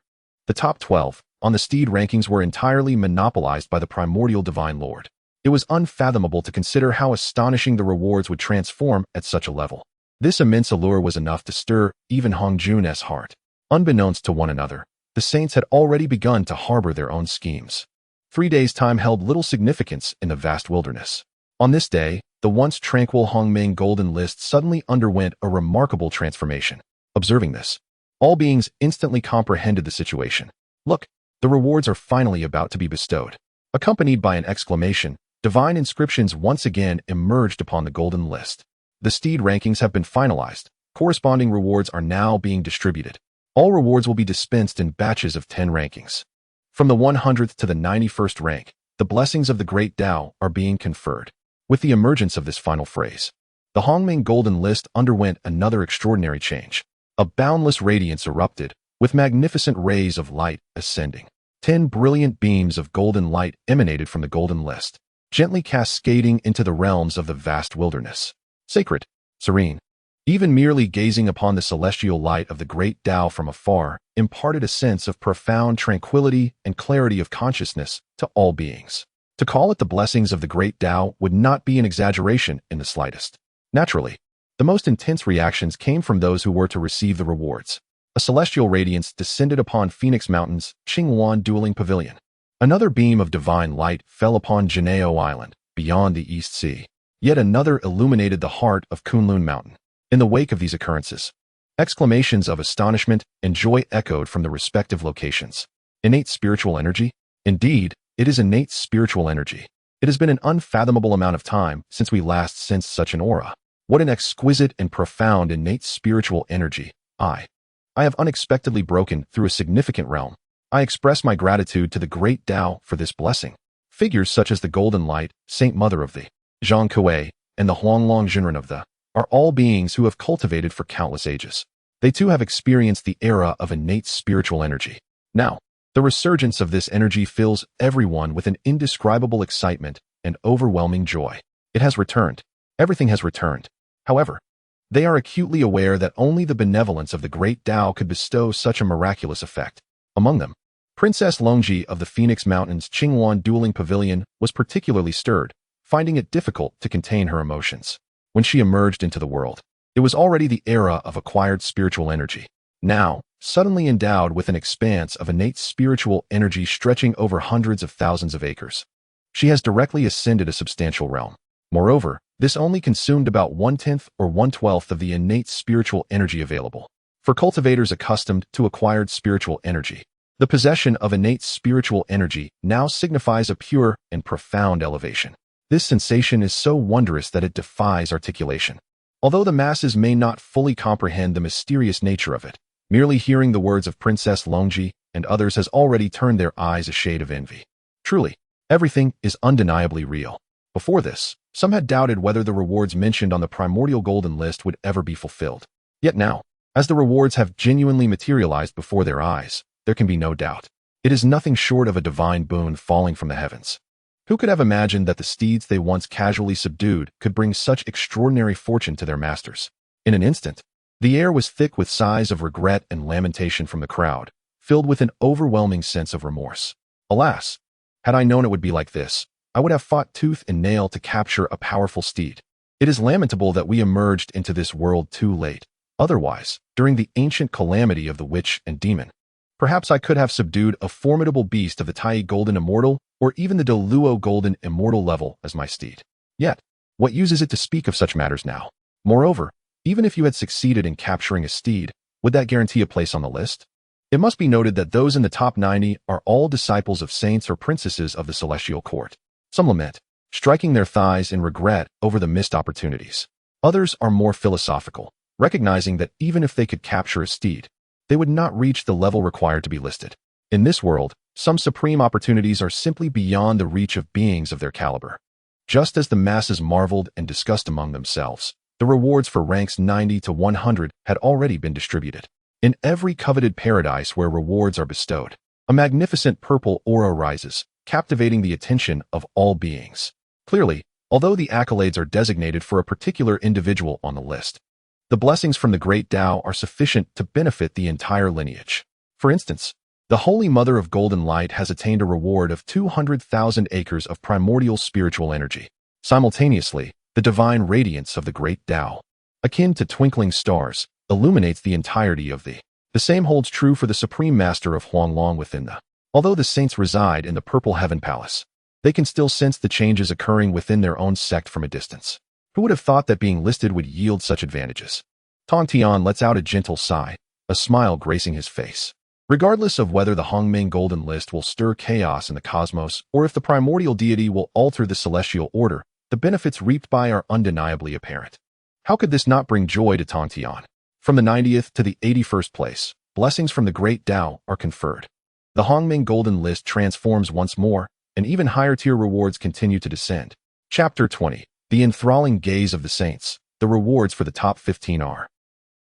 A: the top 12, on the steed rankings were entirely monopolized by the primordial divine Lord. It was unfathomable to consider how astonishing the rewards would transform at such a level. This immense allure was enough to stir even Hongjun's heart. Unbeknownst to one another, the saints had already begun to harbor their own schemes. 3 days' time held little significance in the vast wilderness. On this day, the once tranquil Hongming Golden List suddenly underwent a remarkable transformation. Observing this, all beings instantly comprehended the situation. "Look, the rewards are finally about to be bestowed." Accompanied by an exclamation, divine inscriptions once again emerged upon the Golden List. The steed rankings have been finalized. Corresponding rewards are now being distributed. All rewards will be dispensed in batches of 10 rankings. From the 100th to the 91st rank, the blessings of the Great Dao are being conferred. With the emergence of this final phrase, the Hongming Golden List underwent another extraordinary change. A boundless radiance erupted, with magnificent rays of light ascending. 10 brilliant beams of golden light emanated from the Golden List, gently cascading into the realms of the vast wilderness. Sacred, serene. Even merely gazing upon the celestial light of the Great Dao from afar imparted a sense of profound tranquility and clarity of consciousness to all beings. To call it the blessings of the Great Dao would not be an exaggeration in the slightest. Naturally, the most intense reactions came from those who were to receive the rewards. A celestial radiance descended upon Phoenix Mountain's Qinghuan Dueling Pavilion. Another beam of divine light fell upon Janeo Island, beyond the East Sea. Yet another illuminated the heart of Kunlun Mountain. In the wake of these occurrences, Exclamations of astonishment and joy echoed from the respective locations. Innate spiritual energy? Indeed, it is innate spiritual energy. It has been an unfathomable amount of time since we last sensed such an aura. What an exquisite and profound innate spiritual energy. I have unexpectedly broken through a significant realm. I express my gratitude to the Great Dao for this blessing. Figures such as the Golden Light, Saint Mother of the Zhang Kuei, and the Huanglong Zhenren of the are all beings who have cultivated for countless ages. They too have experienced the era of innate spiritual energy. Now, the resurgence of this energy fills everyone with an indescribable excitement and overwhelming joy. It has returned. Everything has returned. However, they are acutely aware that only the benevolence of the Great Dao could bestow such a miraculous effect. Among them, Princess Longji of the Phoenix Mountains Qinghuan Dueling Pavilion was particularly stirred, finding it difficult to contain her emotions. When she emerged into the world, it was already the era of acquired spiritual energy. Now, suddenly endowed with an expanse of innate spiritual energy stretching over hundreds of thousands of acres. She has directly ascended a substantial realm. Moreover, this only consumed about 1/10 or 1/12 of the innate spiritual energy available. For cultivators accustomed to acquired spiritual energy, the possession of innate spiritual energy now signifies a pure and profound elevation. This sensation is so wondrous that it defies articulation. Although the masses may not fully comprehend the mysterious nature of it, merely hearing the words of Princess Longji and others has already turned their eyes a shade of envy. Truly, everything is undeniably real. Before this, some had doubted whether the rewards mentioned on the Primordial Golden List would ever be fulfilled. Yet now, as the rewards have genuinely materialized before their eyes, there can be no doubt. It is nothing short of a divine boon falling from the heavens. Who could have imagined that the steeds they once casually subdued could bring such extraordinary fortune to their masters? In an instant, the air was thick with sighs of regret and lamentation from the crowd, filled with an overwhelming sense of remorse. Alas, had I known it would be like this, I would have fought tooth and nail to capture a powerful steed. It is lamentable that we emerged into this world too late. Otherwise, during the ancient calamity of the witch and demon, perhaps I could have subdued a formidable beast of the Tai Golden Immortal or even the Deluo Golden Immortal level as my steed. Yet, what use is it to speak of such matters now? Moreover, even if you had succeeded in capturing a steed, would that guarantee a place on the list? It must be noted that those in the top 90 are all disciples of saints or princesses of the celestial court. Some lament, striking their thighs in regret over the missed opportunities. Others are more philosophical, recognizing that even if they could capture a steed, they would not reach the level required to be listed. In this world, some supreme opportunities are simply beyond the reach of beings of their caliber. Just as the masses marveled and discussed among themselves, the rewards for ranks 90 to 100 had already been distributed. In every coveted paradise where rewards are bestowed, a magnificent purple aura rises, captivating the attention of all beings. Clearly, although the accolades are designated for a particular individual on the list, the blessings from the Great Dao are sufficient to benefit the entire lineage. For instance, the Holy Mother of Golden Light has attained a reward of 200,000 acres of primordial spiritual energy. Simultaneously, the divine radiance of the Great Dao, akin to twinkling stars, illuminates the entirety of the. The same holds true for the Supreme Master of Huanglong within the. Although the saints reside in the Purple Heaven Palace, they can still sense the changes occurring within their own sect from a distance. Who would have thought that being listed would yield such advantages? Tong Tian lets out a gentle sigh, a smile gracing his face. Regardless of whether the Hongming Golden List will stir chaos in the cosmos or if the primordial deity will alter the celestial order, the benefits reaped by are undeniably apparent. How could this not bring joy to Tong Tian? From the 90th to the 81st place, blessings from the Great Dao are conferred. The Hongming Golden List transforms once more, and even higher-tier rewards continue to descend. Chapter 20. The enthralling gaze of the saints. The rewards for the top 15 are.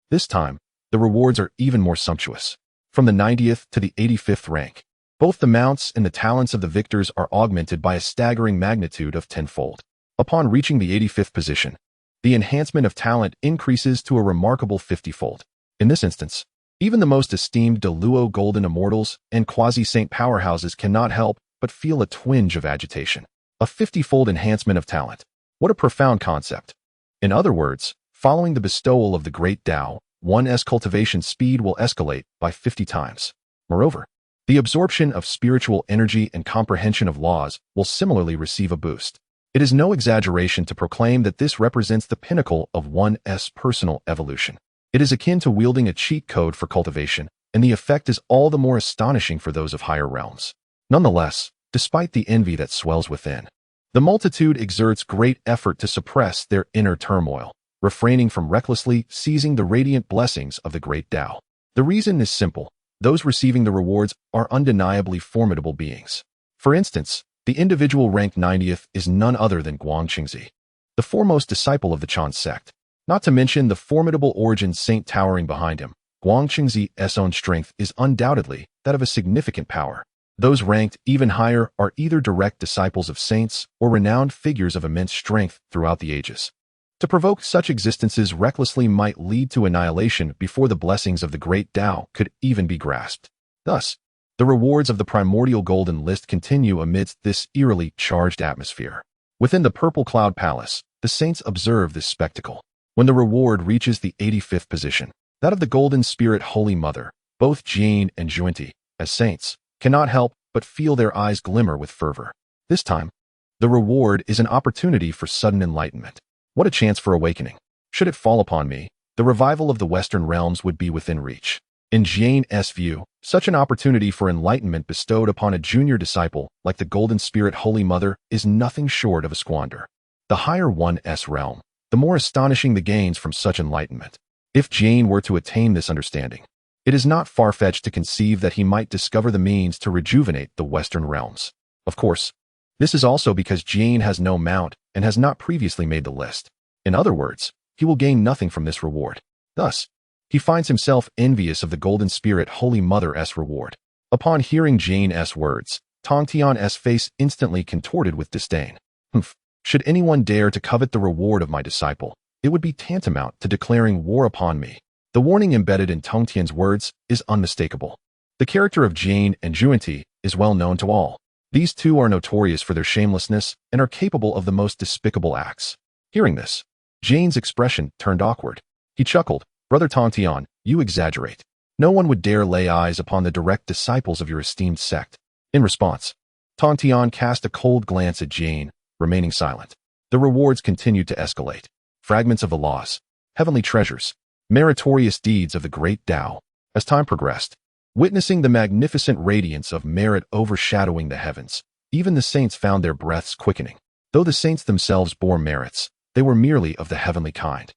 A: This time, the rewards are even more sumptuous. From the 90th to the 85th rank, both the mounts and the talents of the victors are augmented by a staggering magnitude of tenfold. Upon reaching the 85th position, the enhancement of talent increases to a remarkable 50-fold. In this instance, even the most esteemed Deluo Golden Immortals and quasi-saint powerhouses cannot help but feel a twinge of agitation. A 50-fold enhancement of talent. What a profound concept. In other words, following the bestowal of the Great Dao, one's cultivation speed will escalate by 50 times. Moreover, the absorption of spiritual energy and comprehension of laws will similarly receive a boost. It is no exaggeration to proclaim that this represents the pinnacle of one's personal evolution. It is akin to wielding a cheat code for cultivation, and the effect is all the more astonishing for those of higher realms. Nonetheless, despite the envy that swells within, the multitude exerts great effort to suppress their inner turmoil, refraining from recklessly seizing the radiant blessings of the Great Dao. The reason is simple. Those receiving the rewards are undeniably formidable beings. For instance, the individual ranked 90th is none other than Guangqingzi, the foremost disciple of the Chan sect. Not to mention the formidable origin saint towering behind him, Guangqingzi's own strength is undoubtedly that of a significant power. Those ranked even higher are either direct disciples of saints or renowned figures of immense strength throughout the ages. To provoke such existences recklessly might lead to annihilation before the blessings of the Great Dao could even be grasped. Thus, the rewards of the Primordial Golden List continue amidst this eerily charged atmosphere. Within the Purple Cloud Palace, the saints observe this spectacle. When the reward reaches the 85th position, that of the Golden Spirit Holy Mother, both Jane and Juenti, as saints, cannot help but feel their eyes glimmer with fervor. This time, the reward is an opportunity for sudden enlightenment. What a chance for awakening. Should it fall upon me, the revival of the Western realms would be within reach. In Jane's view, such an opportunity for enlightenment bestowed upon a junior disciple like the Golden Spirit Holy Mother is nothing short of a squander. The higher one's realm, the more astonishing the gains from such enlightenment. If Jane were to attain this understanding, it is not far-fetched to conceive that he might discover the means to rejuvenate the Western realms. Of course, this is also because Jane has no mount and has not previously made the list. In other words, he will gain nothing from this reward. Thus, he finds himself envious of the Golden Spirit Holy Mother's reward. Upon hearing Jane's words, Tongtian's face instantly contorted with disdain. Humph! Should anyone dare to covet the reward of my disciple, it would be tantamount to declaring war upon me. The warning embedded in Tongtian's words is unmistakable. The character of Jane and Juenti is well known to all. These two are notorious for their shamelessness and are capable of the most despicable acts. Hearing this, Jane's expression turned awkward. He chuckled. Brother Tongtian, you exaggerate. No one would dare lay eyes upon the direct disciples of your esteemed sect. In response, Tongtian cast a cold glance at Jane, remaining silent. The rewards continued to escalate. Fragments of the laws, heavenly treasures, meritorious deeds of the Great Dao. As time progressed, witnessing the magnificent radiance of merit overshadowing the heavens, even the saints found their breaths quickening. Though the saints themselves bore merits, they were merely of the heavenly kind.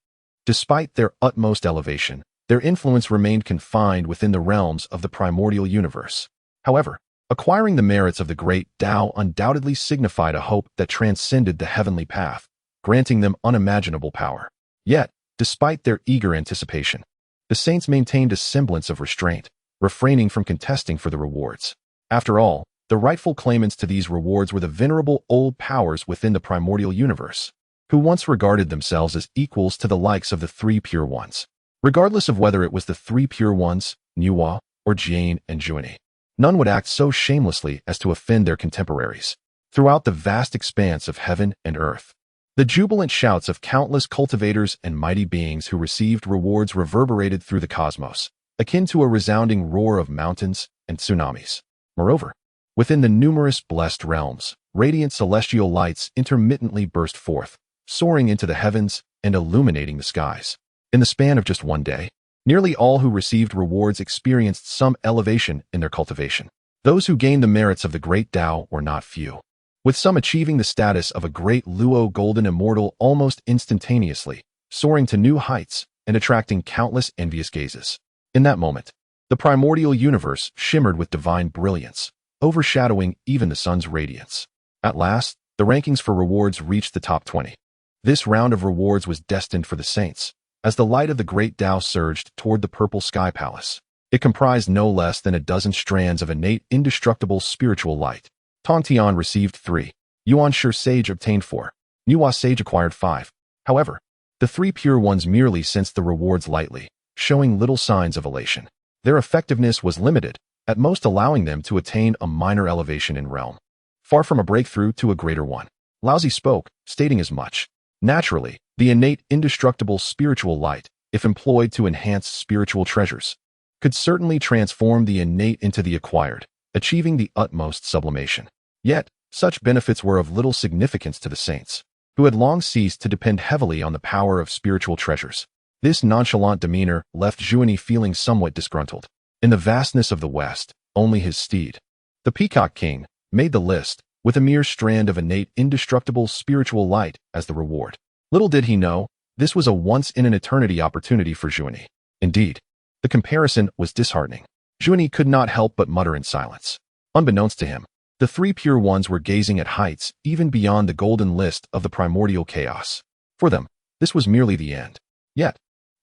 A: Despite their utmost elevation, their influence remained confined within the realms of the primordial universe. However, acquiring the merits of the Great Dao undoubtedly signified a hope that transcended the heavenly path, granting them unimaginable power. Yet, despite their eager anticipation, the saints maintained a semblance of restraint, refraining from contesting for the rewards. After all, the rightful claimants to these rewards were the venerable old powers within the primordial universe, who once regarded themselves as equals to the likes of the three pure ones. Regardless of whether it was the three pure ones, Nuwa, or Jane and Jueni, none would act so shamelessly as to offend their contemporaries. Throughout the vast expanse of heaven and earth, the jubilant shouts of countless cultivators and mighty beings who received rewards reverberated through the cosmos, akin to a resounding roar of mountains and tsunamis. Moreover, within the numerous blessed realms, radiant celestial lights intermittently burst forth, soaring into the heavens and illuminating the skies. In the span of just one day, nearly all who received rewards experienced some elevation in their cultivation. Those who gained the merits of the Great Dao were not few, with some achieving the status of a great Luo golden immortal almost instantaneously, soaring to new heights and attracting countless envious gazes. In that moment, the primordial universe shimmered with divine brilliance, overshadowing even the sun's radiance. At last, the rankings for rewards reached the top 20. This round of rewards was destined for the saints, as the light of the Great Dao surged toward the purple sky palace. It comprised no less than a dozen strands of innate, indestructible spiritual light. Tongtian received 3. Yuan Shi Sage obtained 4. Nuwa Sage acquired 5. However, the three pure ones merely sensed the rewards lightly, showing little signs of elation. Their effectiveness was limited, at most allowing them to attain a minor elevation in realm, far from a breakthrough to a greater one. Laozi spoke, stating as much. Naturally, the innate, indestructible spiritual light, if employed to enhance spiritual treasures, could certainly transform the innate into the acquired, achieving the utmost sublimation. Yet, such benefits were of little significance to the saints, who had long ceased to depend heavily on the power of spiritual treasures. This nonchalant demeanor left Zhuani feeling somewhat disgruntled. In the vastness of the West, only his steed, the Peacock King, made the list, with a mere strand of innate indestructible spiritual light as the reward. Little did he know, this was a once-in-an-eternity opportunity for Zhuani. Indeed, the comparison was disheartening. Zhuani could not help but mutter in silence. Unbeknownst to him, the three pure ones were gazing at heights even beyond the golden list of the primordial chaos. For them, this was merely the end. Yet,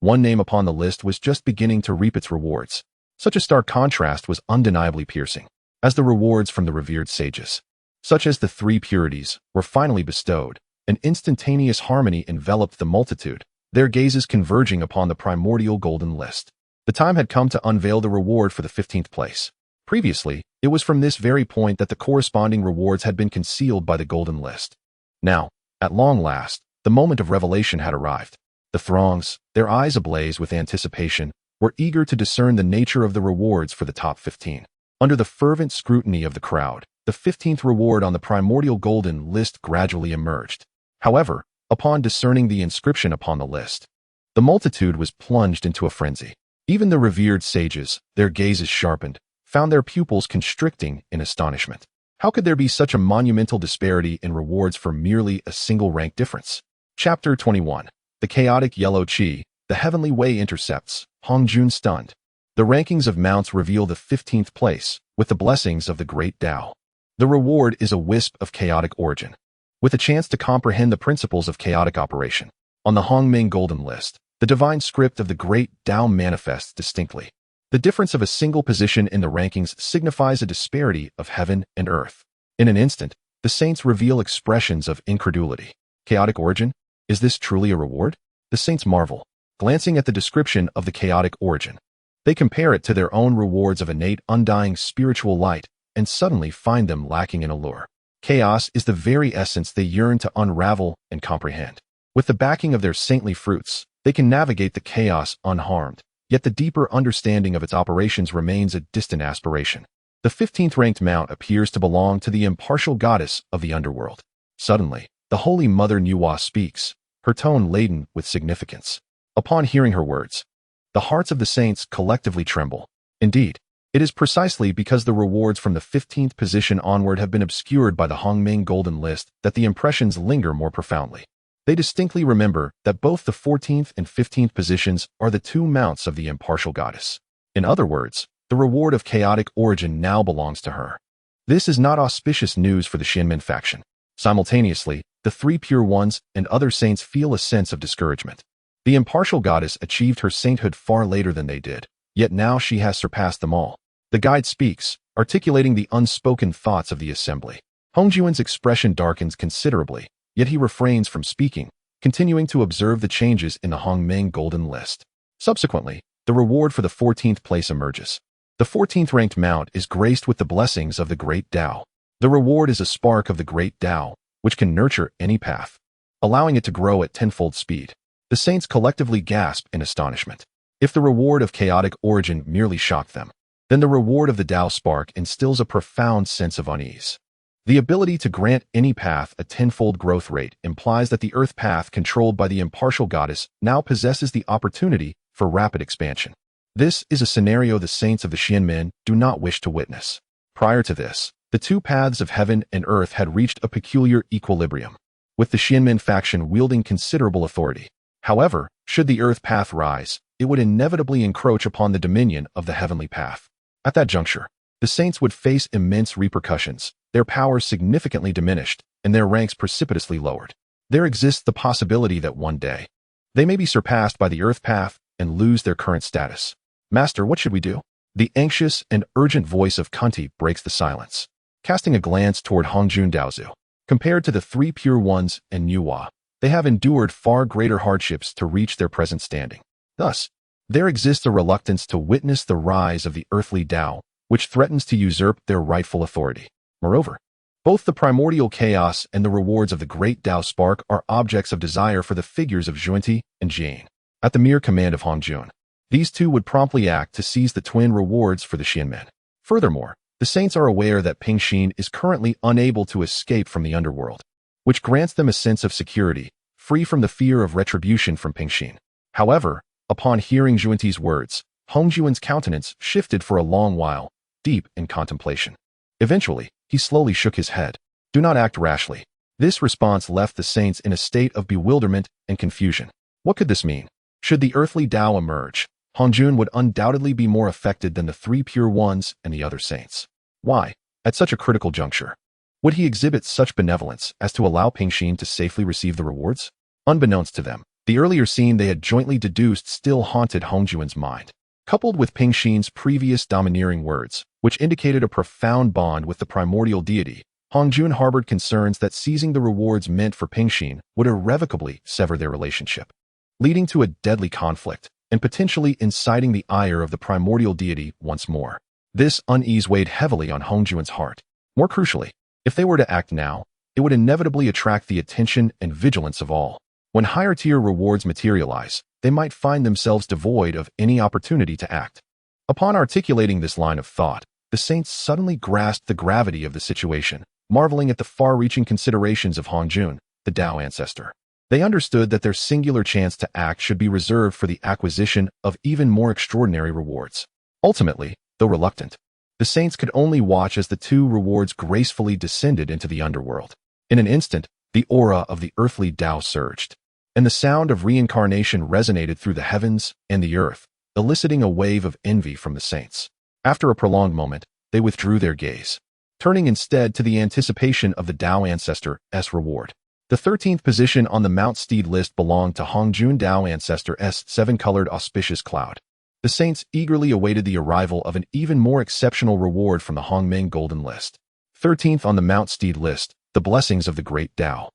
A: one name upon the list was just beginning to reap its rewards. Such a stark contrast was undeniably piercing, as the rewards from the revered sages, such as the three purities, were finally bestowed. An instantaneous harmony enveloped the multitude, their gazes converging upon the primordial golden list. The time had come to unveil the reward for the 15th place. Previously, it was from this very point that the corresponding rewards had been concealed by the golden list. Now, at long last, the moment of revelation had arrived. The throngs, their eyes ablaze with anticipation, were eager to discern the nature of the rewards for the top 15. Under the fervent scrutiny of the crowd, the 15th reward on the primordial golden list gradually emerged. However, upon discerning the inscription upon the list, the multitude was plunged into a frenzy. Even the revered sages, their gazes sharpened, found their pupils constricting in astonishment. How could there be such a monumental disparity in rewards for merely a single rank difference? Chapter 21. The chaotic yellow chi, the heavenly way intercepts, Hongjun stunned. The rankings of mounts reveal the 15th place, with the blessings of the Great Dao. The reward is a wisp of chaotic origin, with a chance to comprehend the principles of chaotic operation. On the Hongming Golden List, the divine script of the Great Dao manifests distinctly. The difference of a single position in the rankings signifies a disparity of heaven and earth. In an instant, the saints reveal expressions of incredulity. Chaotic origin? Is this truly a reward? The saints marvel, glancing at the description of the chaotic origin. They compare it to their own rewards of innate undying spiritual light, and suddenly find them lacking in allure. Chaos is the very essence they yearn to unravel and comprehend. With the backing of their saintly fruits, they can navigate the chaos unharmed, yet the deeper understanding of its operations remains a distant aspiration. The 15th ranked mount appears to belong to the impartial goddess of the underworld. Suddenly, the Holy Mother Nuwa speaks, her tone laden with significance. Upon hearing her words, the hearts of the saints collectively tremble. Indeed, it is precisely because the rewards from the 15th position onward have been obscured by the Hongming Golden List that the impressions linger more profoundly. They distinctly remember that both the 14th and 15th positions are the two mounts of the impartial goddess. In other words, the reward of chaotic origin now belongs to her. This is not auspicious news for the Xianmen faction. Simultaneously, the three pure ones and other saints feel a sense of discouragement. The impartial goddess achieved her sainthood far later than they did, yet now she has surpassed them all. The guide speaks, articulating the unspoken thoughts of the assembly. Hongjuan's expression darkens considerably, yet he refrains from speaking, continuing to observe the changes in the Hongming Golden List. Subsequently, the reward for the 14th place emerges. The 14th ranked mount is graced with the blessings of the Great Dao. The reward is a spark of the Great Dao, which can nurture any path, allowing it to grow at tenfold speed. The saints collectively gasp in astonishment. If the reward of chaotic origin merely shocked them, then the reward of the Dao spark instills a profound sense of unease. The ability to grant any path a tenfold growth rate implies that the earth path controlled by the impartial goddess now possesses the opportunity for rapid expansion. This is a scenario the saints of the Xianmen do not wish to witness. Prior to this, the two paths of heaven and earth had reached a peculiar equilibrium, with the Xianmen faction wielding considerable authority. However, should the earth path rise, it would inevitably encroach upon the dominion of the heavenly path. At that juncture, the saints would face immense repercussions, their powers significantly diminished, and their ranks precipitously lowered. There exists the possibility that one day, they may be surpassed by the earth path and lose their current status. Master, what should we do? The anxious and urgent voice of Kunti breaks the silence. Casting a glance toward Hongjun Daozu, compared to the three pure ones and Nuwa, they have endured far greater hardships to reach their present standing. Thus, there exists a reluctance to witness the rise of the earthly Dao, which threatens to usurp their rightful authority. Moreover, both the primordial chaos and the rewards of the Great Dao spark are objects of desire for the figures of Zhuanti and Jane. At the mere command of Hongjun, these two would promptly act to seize the twin rewards for the Xianmen. Furthermore, the saints are aware that Pingxin is currently unable to escape from the underworld, which grants them a sense of security, free from the fear of retribution from Pingxin. However, upon hearing Zhuanti's words, Hongjuan's countenance shifted for a long while, deep in contemplation. Eventually, he slowly shook his head. Do not act rashly. This response left the saints in a state of bewilderment and confusion. What could this mean? Should the earthly Tao emerge, Hongjun would undoubtedly be more affected than the three pure ones and the other saints. Why, at such a critical juncture, would he exhibit such benevolence as to allow Pingxin to safely receive the rewards? Unbeknownst to them, the earlier scene they had jointly deduced still haunted Hongjuan's mind. Coupled with Pingxin's previous domineering words, which indicated a profound bond with the primordial deity, Hongjun harbored concerns that seizing the rewards meant for Pingxin would irrevocably sever their relationship, leading to a deadly conflict and potentially inciting the ire of the primordial deity once more. This unease weighed heavily on Hongjuan's heart. More crucially, if they were to act now, it would inevitably attract the attention and vigilance of all. When higher-tier rewards materialize, they might find themselves devoid of any opportunity to act. Upon articulating this line of thought, the saints suddenly grasped the gravity of the situation, marveling at the far-reaching considerations of Hongjun, the Tao ancestor. They understood that their singular chance to act should be reserved for the acquisition of even more extraordinary rewards. Ultimately, though reluctant, the saints could only watch as the two rewards gracefully descended into the underworld. In an instant, the aura of the earthly Tao surged, and the sound of reincarnation resonated through the heavens and the earth, eliciting a wave of envy from the saints. After a prolonged moment, they withdrew their gaze, turning instead to the anticipation of the Tao ancestor's reward. The 13th position on the Mount Steed list belonged to Hongjun Tao ancestor's seven-colored auspicious cloud. The saints eagerly awaited the arrival of an even more exceptional reward from the Hongming Golden List. 13th on the Mount Steed list, the blessings of the Great Dao.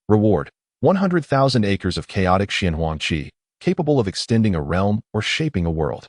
A: Reward: 100,000 acres of chaotic Xianhuang Qi, capable of extending a realm or shaping a world.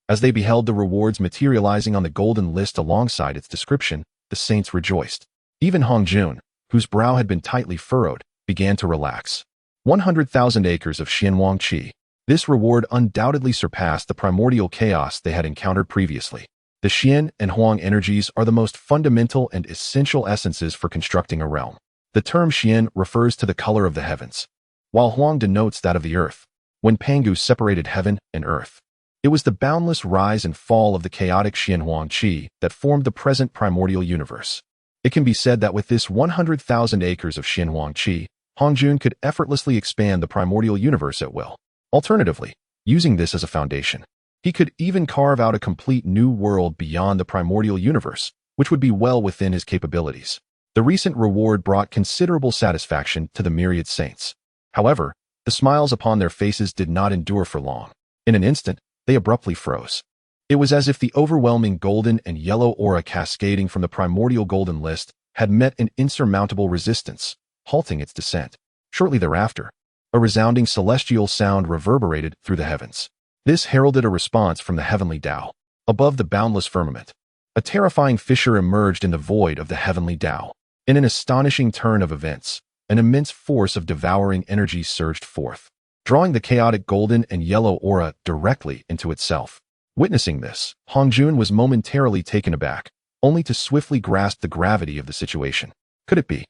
A: As they beheld the rewards materializing on the Golden List alongside its description, the saints rejoiced. Even Hongjun, whose brow had been tightly furrowed, began to relax. 100,000 acres of Xianhuang Qi. This reward undoubtedly surpassed the primordial chaos they had encountered previously. The Xian and Huang energies are the most fundamental and essential essences for constructing a realm. The term Xian refers to the color of the heavens, while Huang denotes that of the earth. When Pangu separated heaven and earth, it was the boundless rise and fall of the chaotic Xianhuang Qi that formed the present primordial universe. It can be said that with this 100,000 acres of Xianhuang Qi, Hongjun could effortlessly expand the primordial universe at will. Alternatively, using this as a foundation, he could even carve out a complete new world beyond the primordial universe, which would be well within his capabilities. The recent reward brought considerable satisfaction to the myriad saints. However, the smiles upon their faces did not endure for long. In an instant, they abruptly froze. It was as if the overwhelming golden and yellow aura cascading from the primordial golden list had met an insurmountable resistance, halting its descent. Shortly thereafter, a resounding celestial sound reverberated through the heavens. This heralded a response from the heavenly Tao. Above the boundless firmament, a terrifying fissure emerged in the void of the heavenly Tao. In an astonishing turn of events, an immense force of devouring energy surged forth, drawing the chaotic golden and yellow aura directly into itself. Witnessing this, Hongjun was momentarily taken aback, only to swiftly grasp the gravity of the situation. Could it be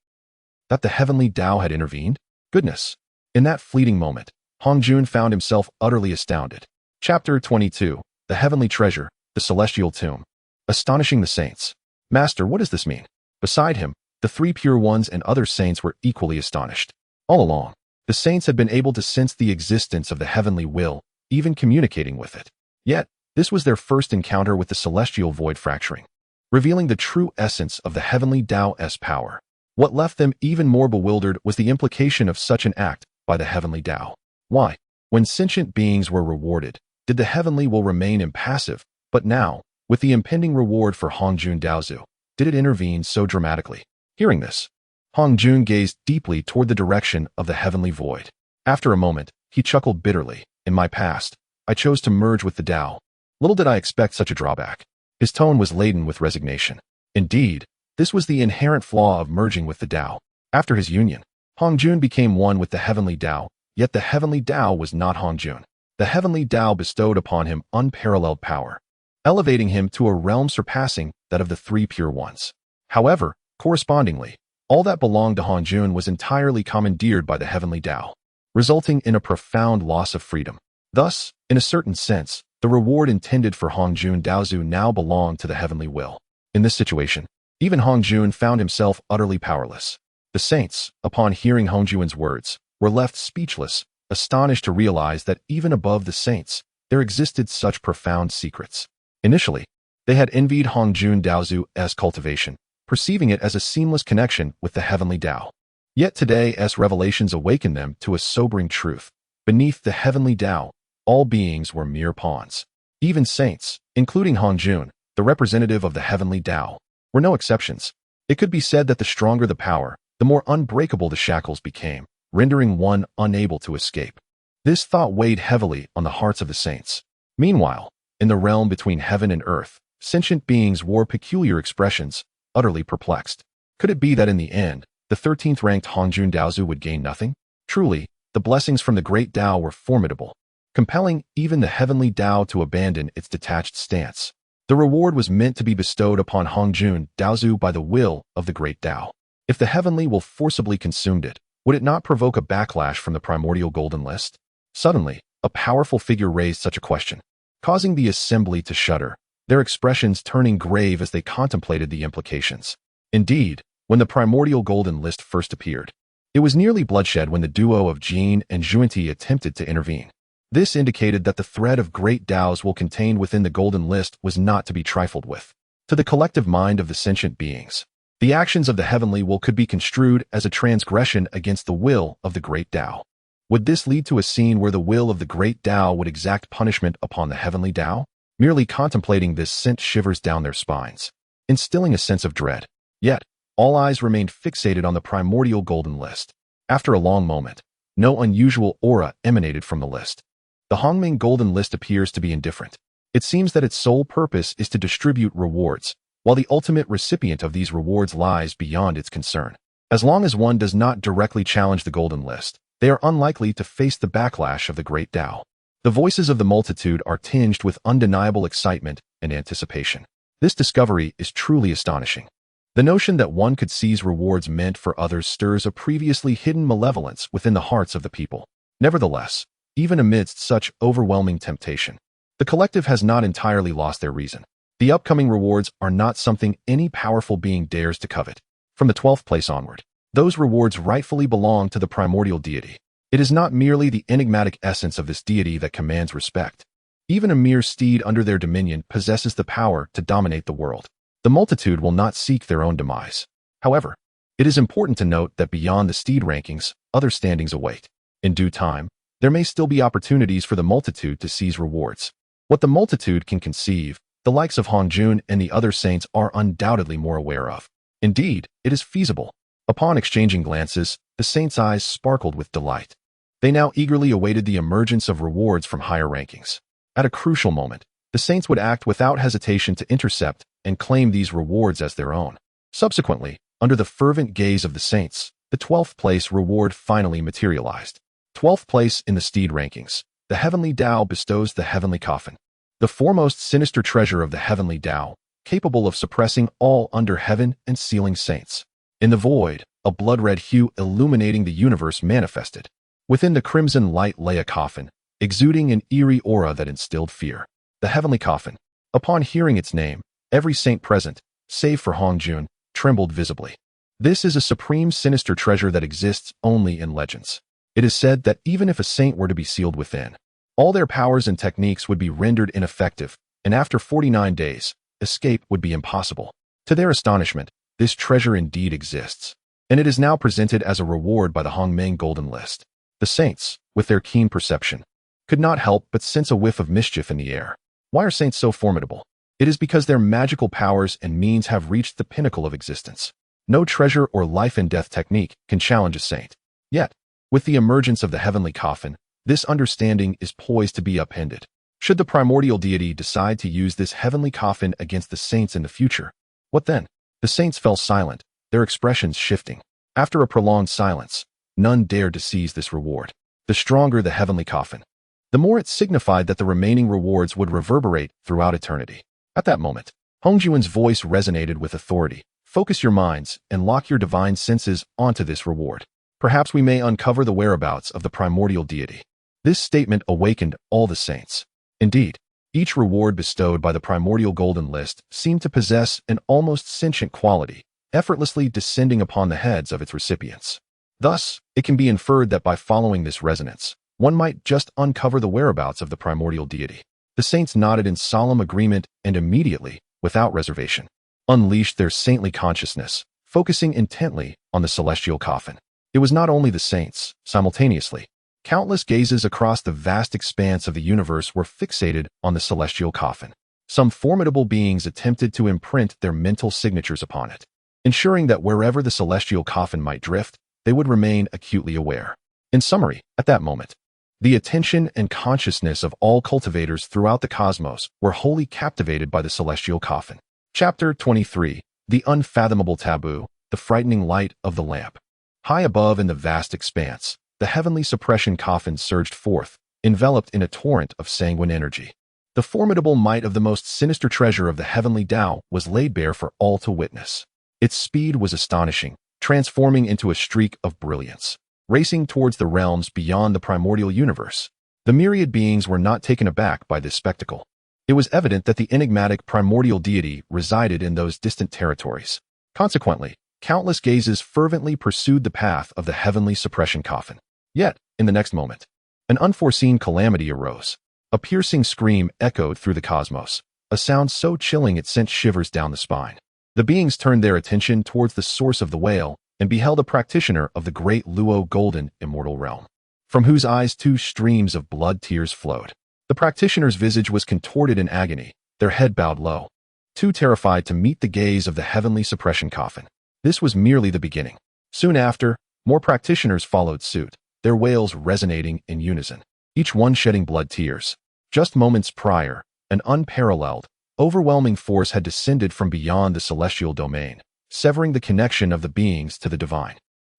A: that the heavenly Tao had intervened? Goodness! In that fleeting moment, Hongjun found himself utterly astounded. Chapter 22, The Heavenly Treasure, the Celestial Tomb. Astonishing the saints. Master, what does this mean? Beside him, the three pure ones and other saints were equally astonished. All along, the saints had been able to sense the existence of the heavenly will, even communicating with it. Yet, this was their first encounter with the celestial void fracturing, revealing the true essence of the heavenly Tao's power. What left them even more bewildered was the implication of such an act by the heavenly Tao. Why, when sentient beings were rewarded, did the heavenly will remain impassive, but now, with the impending reward for Hongjun Daozu, did it intervene so dramatically? Hearing this, Hongjun gazed deeply toward the direction of the heavenly void. After a moment, he chuckled bitterly. In my past, I chose to merge with the Tao. Little did I expect such a drawback. His tone was laden with resignation. Indeed, this was the inherent flaw of merging with the Tao. After his union, Hongjun became one with the heavenly Tao, yet the heavenly Tao was not Hongjun. The heavenly Tao bestowed upon him unparalleled power, elevating him to a realm surpassing that of the three pure ones. However, correspondingly, all that belonged to Hongjun was entirely commandeered by the heavenly Tao, resulting in a profound loss of freedom. Thus, in a certain sense, the reward intended for Hongjun Daozu now belonged to the heavenly will. In this situation, even Hongjun found himself utterly powerless. The saints, upon hearing Hongjun's words, were left speechless, astonished to realize that even above the saints, there existed such profound secrets. Initially, they had envied Hongjun Daozu's cultivation, perceiving it as a seamless connection with the heavenly Tao. Yet today's revelations awakened them to a sobering truth. Beneath the heavenly Tao, all beings were mere pawns. Even saints, including Hongjun, the representative of the heavenly Tao, were no exceptions. It could be said that the stronger the power, the more unbreakable the shackles became, rendering one unable to escape. This thought weighed heavily on the hearts of the saints. Meanwhile, in the realm between heaven and earth, sentient beings wore peculiar expressions, utterly perplexed. Could it be that in the end, the 13th-ranked Hongjun Daozu would gain nothing? Truly, the blessings from the Great Dao were formidable, compelling even the heavenly Tao to abandon its detached stance. The reward was meant to be bestowed upon Hongjun Daozu by the will of the Great Dao. If the heavenly will forcibly consumed it, would it not provoke a backlash from the Primordial Golden List? Suddenly, a powerful figure raised such a question, causing the assembly to shudder, their expressions turning grave as they contemplated the implications. Indeed, when the Primordial Golden List first appeared, it was nearly bloodshed when the duo of Jin and Zhuanti attempted to intervene. This indicated that the thread of great Daos will contained within the Golden List was not to be trifled with. To the collective mind of the sentient beings, the actions of the heavenly will could be construed as a transgression against the will of the Great Dao. Would this lead to a scene where the will of the Great Dao would exact punishment upon the heavenly Dao? Merely contemplating this sent shivers down their spines, instilling a sense of dread. Yet, all eyes remained fixated on the Primordial Golden List. After a long moment, no unusual aura emanated from the list. The Hongming Golden List appears to be indifferent. It seems that its sole purpose is to distribute rewards, while the ultimate recipient of these rewards lies beyond its concern. As long as one does not directly challenge the Golden List, they are unlikely to face the backlash of the Great Dao. The voices of the multitude are tinged with undeniable excitement and anticipation. This discovery is truly astonishing. The notion that one could seize rewards meant for others stirs a previously hidden malevolence within the hearts of the people. Nevertheless, even amidst such overwhelming temptation, the collective has not entirely lost their reason. The upcoming rewards are not something any powerful being dares to covet. From the 12th place onward, those rewards rightfully belong to the primordial deity. It is not merely the enigmatic essence of this deity that commands respect. Even a mere steed under their dominion possesses the power to dominate the world. The multitude will not seek their own demise. However, it is important to note that beyond the steed rankings, other standings await. In due time, there may still be opportunities for the multitude to seize rewards. What the multitude can conceive, the likes of Hongjun and the other saints are undoubtedly more aware of. Indeed, it is feasible. Upon exchanging glances, the saints' eyes sparkled with delight. They now eagerly awaited the emergence of rewards from higher rankings. At a crucial moment, the saints would act without hesitation to intercept and claim these rewards as their own. Subsequently, under the fervent gaze of the saints, the 12th place reward finally materialized. 12th place in the steed rankings, the heavenly Tao bestows the heavenly coffin, the foremost sinister treasure of the heavenly Tao, capable of suppressing all under heaven and sealing saints. In the void, a blood-red hue illuminating the universe manifested. Within the crimson light lay a coffin, exuding an eerie aura that instilled fear. The heavenly coffin. Upon hearing its name, every saint present, save for Hongjun, trembled visibly. This is a supreme sinister treasure that exists only in legends. It is said that even if a saint were to be sealed within, all their powers and techniques would be rendered ineffective, and after 49 days, escape would be impossible. To their astonishment, this treasure indeed exists, and it is now presented as a reward by the Hongmeng Golden List. The saints, with their keen perception, could not help but sense a whiff of mischief in the air. Why are saints so formidable? It is because their magical powers and means have reached the pinnacle of existence. No treasure or life and death technique can challenge a saint. Yet, with the emergence of the heavenly coffin, this understanding is poised to be upended. Should the primordial deity decide to use this heavenly coffin against the saints in the future, what then? The saints fell silent, their expressions shifting. After a prolonged silence, none dared to seize this reward. The stronger the heavenly coffin, the more it signified that the remaining rewards would reverberate throughout eternity. At that moment, Hongjuan's voice resonated with authority. Focus your minds and lock your divine senses onto this reward. Perhaps we may uncover the whereabouts of the primordial deity. This statement awakened all the saints. Indeed, each reward bestowed by the Primordial Golden List seemed to possess an almost sentient quality, effortlessly descending upon the heads of its recipients. Thus, it can be inferred that by following this resonance, one might just uncover the whereabouts of the primordial deity. The saints nodded in solemn agreement and immediately, without reservation, unleashed their saintly consciousness, focusing intently on the celestial coffin. It was not only the saints. Simultaneously, countless gazes across the vast expanse of the universe were fixated on the celestial coffin. Some formidable beings attempted to imprint their mental signatures upon it, ensuring that wherever the celestial coffin might drift, they would remain acutely aware. In summary, at that moment, the attention and consciousness of all cultivators throughout the cosmos were wholly captivated by the celestial coffin. Chapter 23. The Unfathomable Taboo, the Frightening Light of the Lamp. High above in the vast expanse, the heavenly suppression coffin surged forth, enveloped in a torrent of sanguine energy. The formidable might of the most sinister treasure of the heavenly Tao was laid bare for all to witness. Its speed was astonishing, transforming into a streak of brilliance, racing towards the realms beyond the primordial universe. The myriad beings were not taken aback by this spectacle. It was evident that the enigmatic primordial deity resided in those distant territories. Consequently, countless gazes fervently pursued the path of the heavenly suppression coffin. Yet, in the next moment, an unforeseen calamity arose. A piercing scream echoed through the cosmos, a sound so chilling it sent shivers down the spine. The beings turned their attention towards the source of the wail and beheld a practitioner of the great Luo golden immortal realm, from whose eyes two streams of blood tears flowed. The practitioner's visage was contorted in agony, their head bowed low, too terrified to meet the gaze of the heavenly suppression coffin. This was merely the beginning. Soon after, more practitioners followed suit, their wails resonating in unison, each one shedding blood tears. Just moments prior, an unparalleled, overwhelming force had descended from beyond the celestial domain, severing the connection of the beings to the divine.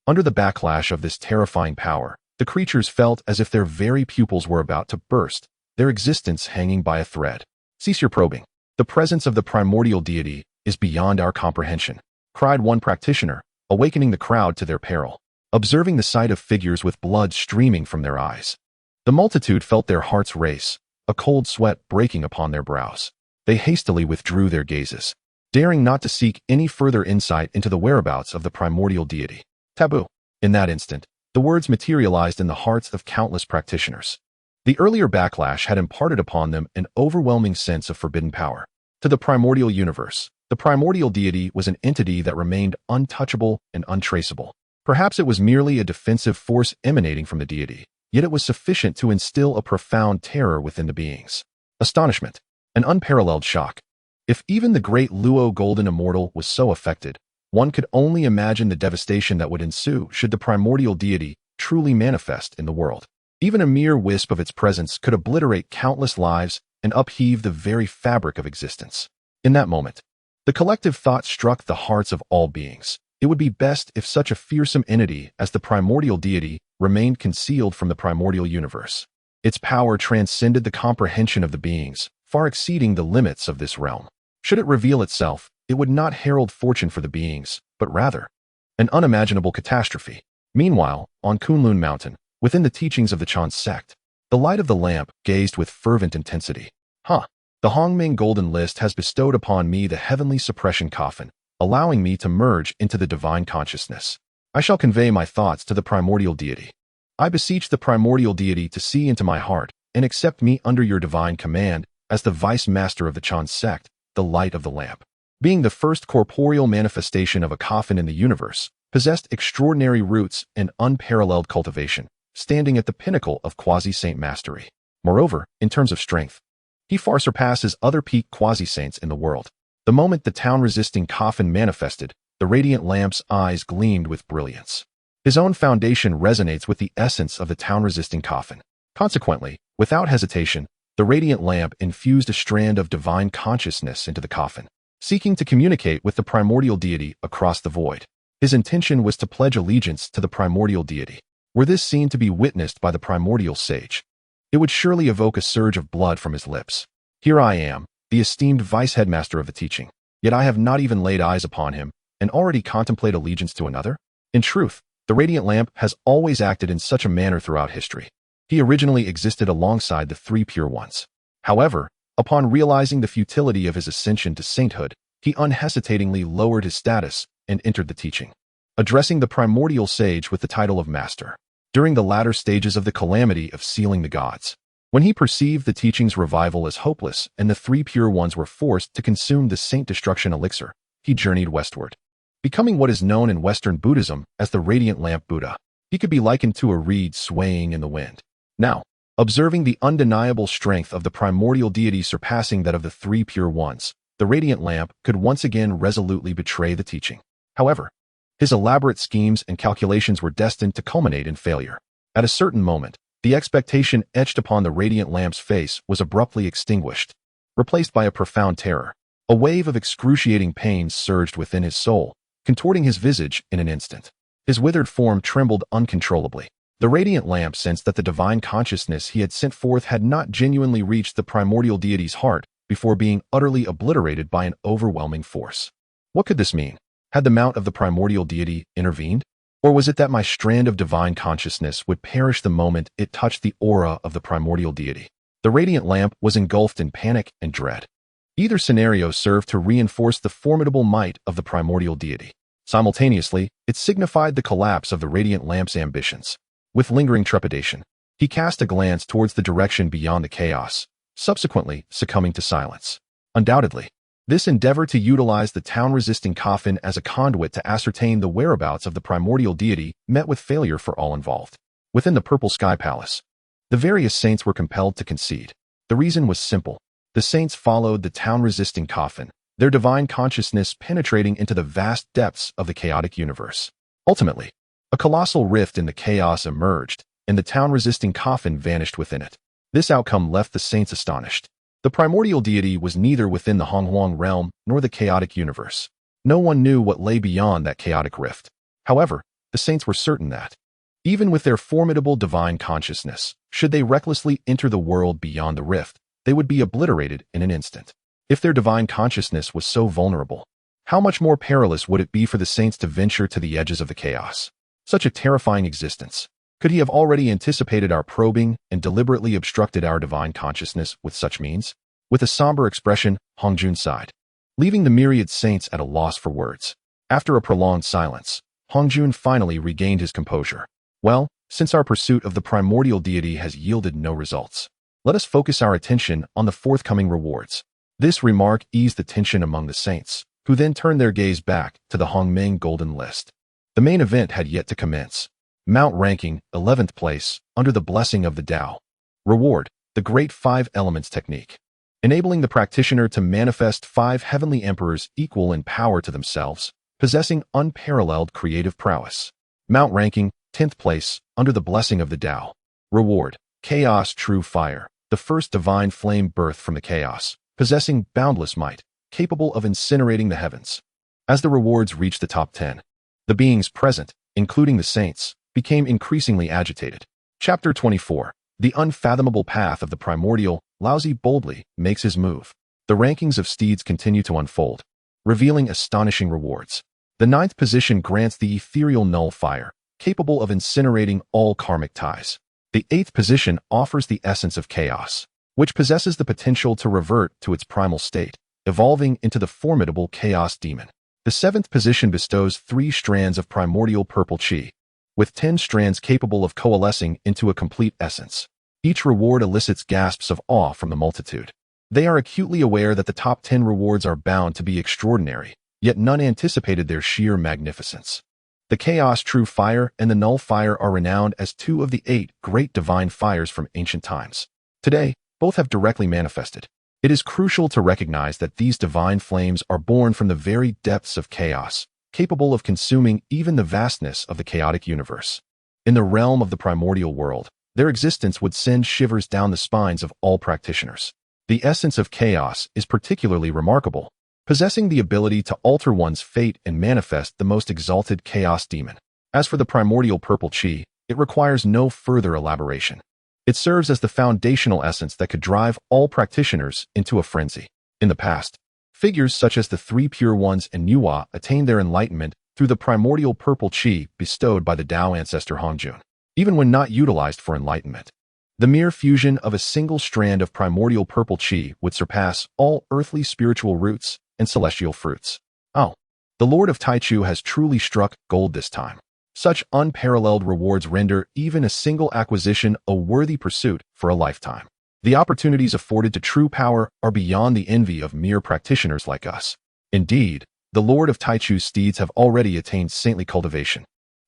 A: Under the backlash of this terrifying power, the creatures felt as if their very pupils were about to burst, their existence hanging by a thread. Cease your probing. The presence of the primordial deity is beyond our comprehension, cried one practitioner, awakening the crowd to their peril. Observing the sight of figures with blood streaming from their eyes, the multitude felt their hearts race, a cold sweat breaking upon their brows. They hastily withdrew their gazes, daring not to seek any further insight into the whereabouts of the primordial deity. Taboo. In that instant, the words materialized in the hearts of countless practitioners. The earlier backlash had imparted upon them an overwhelming sense of forbidden power. To the primordial universe, the primordial deity was an entity that remained untouchable and untraceable. Perhaps it was merely a defensive force emanating from the deity, yet it was sufficient to instill a profound terror within the beings. Astonishment. An unparalleled shock. If even the great Luo golden immortal was so affected, one could only imagine the devastation that would ensue should the primordial deity truly manifest in the world. Even a mere wisp of its presence could obliterate countless lives and upheave the very fabric of existence. In that moment, the collective thought struck the hearts of all beings. It would be best if such a fearsome entity as the primordial deity remained concealed from the primordial universe. Its power transcended the comprehension of the beings, far exceeding the limits of this realm. Should it reveal itself, it would not herald fortune for the beings, but rather an unimaginable catastrophe. Meanwhile, on Kunlun Mountain, within the teachings of the Chan sect, the light of the lamp gazed with fervent intensity. The Hongming Golden List has bestowed upon me the heavenly suppression coffin, allowing me to merge into the divine consciousness. I shall convey my thoughts to the primordial deity. I beseech the primordial deity to see into my heart and accept me under your divine command as the vice master of the Chan sect, the light of the lamp. Being the first corporeal manifestation of a coffin in the universe, possessed extraordinary roots and unparalleled cultivation, standing at the pinnacle of quasi-saint mastery. Moreover, in terms of strength, he far surpasses other peak quasi-saints in the world. The moment the town-resisting coffin manifested, the radiant lamp's eyes gleamed with brilliance. His own foundation resonates with the essence of the town-resisting coffin. Consequently, without hesitation, the radiant lamp infused a strand of divine consciousness into the coffin, seeking to communicate with the primordial deity across the void. His intention was to pledge allegiance to the primordial deity. Were this scene to be witnessed by the primordial sage, it would surely evoke a surge of blood from his lips. Here I am, the esteemed vice-headmaster of the teaching, yet I have not even laid eyes upon him, and already contemplate allegiance to another? In truth, the radiant lamp has always acted in such a manner throughout history. He originally existed alongside the three pure ones. However, upon realizing the futility of his ascension to sainthood, he unhesitatingly lowered his status and entered the teaching, addressing the Primordial Sage with the title of Master. During the latter stages of the calamity of sealing the gods, when he perceived the teaching's revival as hopeless and the three pure ones were forced to consume the saint destruction elixir, he journeyed westward, becoming what is known in Western Buddhism as the Radiant Lamp Buddha. He could be likened to a reed swaying in the wind. Now, observing the undeniable strength of the primordial deity surpassing that of the three pure ones, the Radiant Lamp could once again resolutely betray the teaching. However, his elaborate schemes and calculations were destined to culminate in failure. At a certain moment, the expectation etched upon the Radiant Lamp's face was abruptly extinguished, replaced by a profound terror. A wave of excruciating pain surged within his soul, contorting his visage in an instant. His withered form trembled uncontrollably. The Radiant Lamp sensed that the divine consciousness he had sent forth had not genuinely reached the primordial deity's heart before being utterly obliterated by an overwhelming force. What could this mean? Had the mount of the primordial deity intervened? Or was it that my strand of divine consciousness would perish the moment it touched the aura of the primordial deity? The Radiant Lamp was engulfed in panic and dread. Either scenario served to reinforce the formidable might of the primordial deity. Simultaneously, it signified the collapse of the Radiant Lamp's ambitions. With lingering trepidation, he cast a glance towards the direction beyond the chaos, subsequently succumbing to silence. Undoubtedly, this endeavor to utilize the town-resisting coffin as a conduit to ascertain the whereabouts of the primordial deity met with failure for all involved. Within the Purple Sky Palace, the various saints were compelled to concede. The reason was simple. The saints followed the town-resisting coffin, their divine consciousness penetrating into the vast depths of the chaotic universe. Ultimately, a colossal rift in the chaos emerged, and the town-resisting coffin vanished within it. This outcome left the saints astonished. The primordial deity was neither within the Honghuang realm nor the chaotic universe. No one knew what lay beyond that chaotic rift. However, the saints were certain that, even with their formidable divine consciousness, should they recklessly enter the world beyond the rift, they would be obliterated in an instant. If their divine consciousness was so vulnerable, how much more perilous would it be for the saints to venture to the edges of the chaos? Such a terrifying existence. Could he have already anticipated our probing and deliberately obstructed our divine consciousness with such means? With a somber expression, Hongjun sighed, leaving the myriad saints at a loss for words. After a prolonged silence, Hongjun finally regained his composure. Well, since our pursuit of the primordial deity has yielded no results, let us focus our attention on the forthcoming rewards. This remark eased the tension among the saints, who then turned their gaze back to the Hongmeng Golden List. The main event had yet to commence. Mount ranking, 11th place, under the blessing of the Tao. Reward, the Great Five Elements Technique, enabling the practitioner to manifest 5 heavenly emperors equal in power to themselves, possessing unparalleled creative prowess. Mount ranking, 10th place, under the blessing of the Tao. Reward, Chaos True Fire, the first divine flame birthed from the chaos, possessing boundless might, capable of incinerating the heavens. As the rewards reached the top 10, the beings present, including the saints, became increasingly agitated. Chapter 24. The unfathomable path of the primordial, Laozi boldly makes his move. The rankings of steeds continue to unfold, revealing astonishing rewards. The 9th position grants the ethereal null fire, capable of incinerating all karmic ties. The 8th position offers the essence of chaos, which possesses the potential to revert to its primal state, evolving into the formidable chaos demon. The 7th position bestows 3 strands of primordial purple chi, with 10 strands capable of coalescing into a complete essence. Each reward elicits gasps of awe from the multitude. They are acutely aware that the top 10 rewards are bound to be extraordinary, yet none anticipated their sheer magnificence. The Chaos True Fire and the Null Fire are renowned as 2 of the 8 great divine fires from ancient times. Today, both have directly manifested. It is crucial to recognize that these divine flames are born from the very depths of chaos, capable of consuming even the vastness of the chaotic universe. In the realm of the primordial world, their existence would send shivers down the spines of all practitioners. The essence of chaos is particularly remarkable, possessing the ability to alter one's fate and manifest the most exalted chaos demon. As for the primordial purple chi, it requires no further elaboration. It serves as the foundational essence that could drive all practitioners into a frenzy. In the past, figures such as the 3 Pure Ones and Nuwa attained their enlightenment through the primordial purple chi bestowed by the Tao ancestor Hongjun. Even when not utilized for enlightenment, The mere fusion of a single strand of primordial purple chi would surpass all earthly spiritual roots and celestial fruits. Oh, the Lord of Taichu has truly struck gold this time. Such unparalleled rewards render even a single acquisition a worthy pursuit for a lifetime. The opportunities afforded to true power are beyond the envy of mere practitioners like us. Indeed, the Lord of Taichu's steeds have already attained saintly cultivation.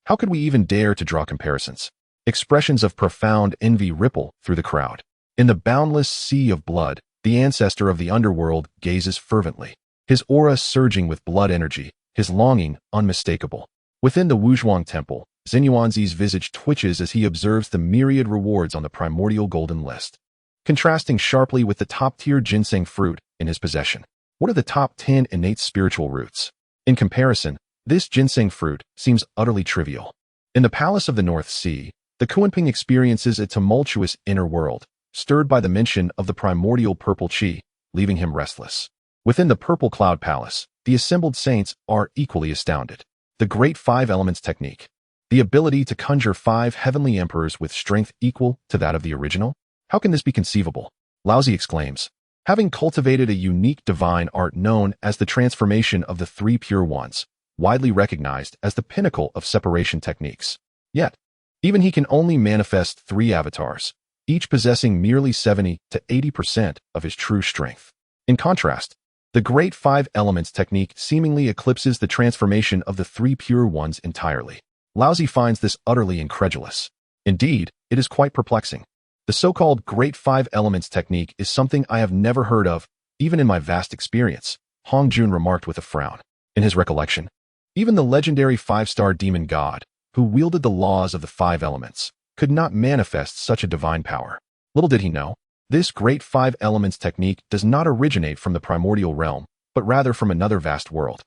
A: How could we even dare to draw comparisons? Expressions of profound envy ripple through the crowd. In the boundless sea of blood, the ancestor of the underworld gazes fervently, his aura surging with blood energy, his longing unmistakable. Within the Wuzhuang Temple, Xinyuanzi's visage twitches as he observes the myriad rewards on the primordial golden list, contrasting sharply with the top-tier ginseng fruit in his possession. What are the top 10 innate spiritual roots? In comparison, this ginseng fruit seems utterly trivial. In the Palace of the North Sea, the Kuanping experiences a tumultuous inner world, stirred by the mention of the primordial purple chi, leaving him restless. Within the Purple Cloud Palace, the assembled saints are equally astounded. The Great Five Elements Technique. The ability to conjure 5 heavenly emperors with strength equal to that of the original? How can this be conceivable? Laozi exclaims, having cultivated a unique divine art known as the transformation of the 3 pure ones, widely recognized as the pinnacle of separation techniques. Yet, even he can only manifest 3 avatars, each possessing merely 70 to 80% of his true strength. In contrast, the Great Five Elements technique seemingly eclipses the transformation of the 3 pure ones entirely. Laozi finds this utterly incredulous. Indeed, it is quite perplexing. The so-called Great Five Elements technique is something I have never heard of, even in my vast experience, Hong Jun remarked with a frown. In his recollection, even the legendary 5-star demon god, who wielded the laws of the 5 elements, could not manifest such a divine power. Little did he know, this Great Five Elements technique does not originate from the primordial realm, but rather from another vast world.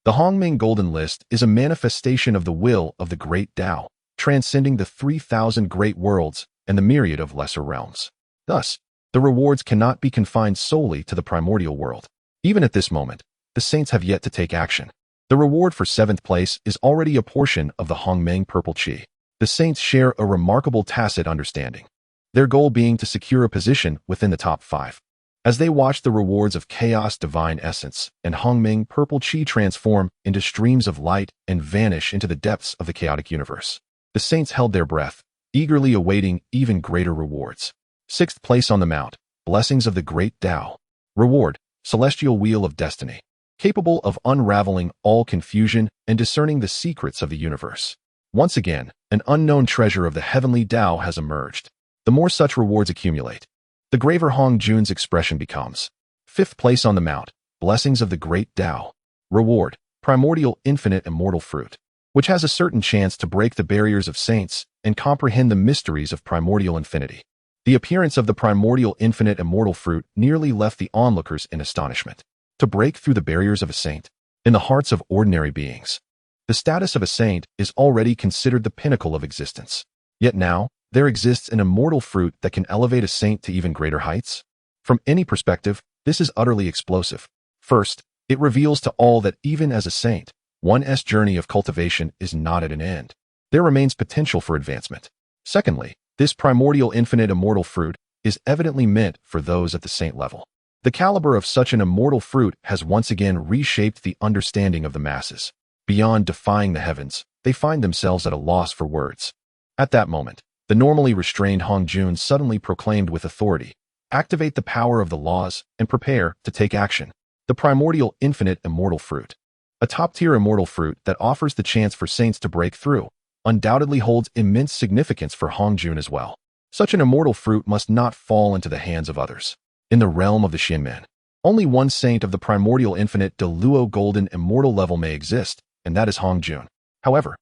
A: The Hongming Golden List is a manifestation of the will of the Great Dao, transcending the 3,000 great worlds and the myriad of lesser realms. Thus, the rewards cannot be confined solely to the primordial world. Even at this moment, the saints have yet to take action. The reward for 7th place is already a portion of the Hongmeng Purple Chi. The saints share a remarkable tacit understanding, their goal being to secure a position within the top 5. As they watch the rewards of Chaos Divine Essence and Hongmeng Purple Chi transform into streams of light and vanish into the depths of the chaotic universe, the saints held their breath, eagerly awaiting even greater rewards. 6th place on the mount, Blessings of the Great Dao. Reward, Celestial Wheel of Destiny, capable of unraveling all confusion and discerning the secrets of the universe. Once again, an unknown treasure of the heavenly Dao has emerged. The more such rewards accumulate, the graver Hong Jun's expression becomes. 5th place on the mount, Blessings of the Great Dao. Reward, Primordial Infinite Immortal Fruit, which has a certain chance to break the barriers of saints and comprehend the mysteries of primordial infinity. The appearance of the primordial infinite immortal fruit nearly left the onlookers in astonishment. To break through the barriers of a saint, in the hearts of ordinary beings, the status of a saint is already considered the pinnacle of existence. Yet now, there exists an immortal fruit that can elevate a saint to even greater heights? From any perspective, this is utterly explosive. First, it reveals to all that even as a saint, one's journey of cultivation is not at an end. There remains potential for advancement. Secondly, this primordial infinite immortal fruit is evidently meant for those at the saint level. The caliber of such an immortal fruit has once again reshaped the understanding of the masses. Beyond defying the heavens, they find themselves at a loss for words. At that moment, the normally restrained Hong Jun suddenly proclaimed with authority, activate the power of the laws and prepare to take action. The primordial infinite immortal fruit, a top-tier immortal fruit that offers the chance for saints to break through, undoubtedly holds immense significance for Hong Jun as well. Such an immortal fruit must not fall into the hands of others. In the realm of the Xianmen, only one saint of the primordial infinite Deluo golden immortal level may exist, and that is Hong Jun. However,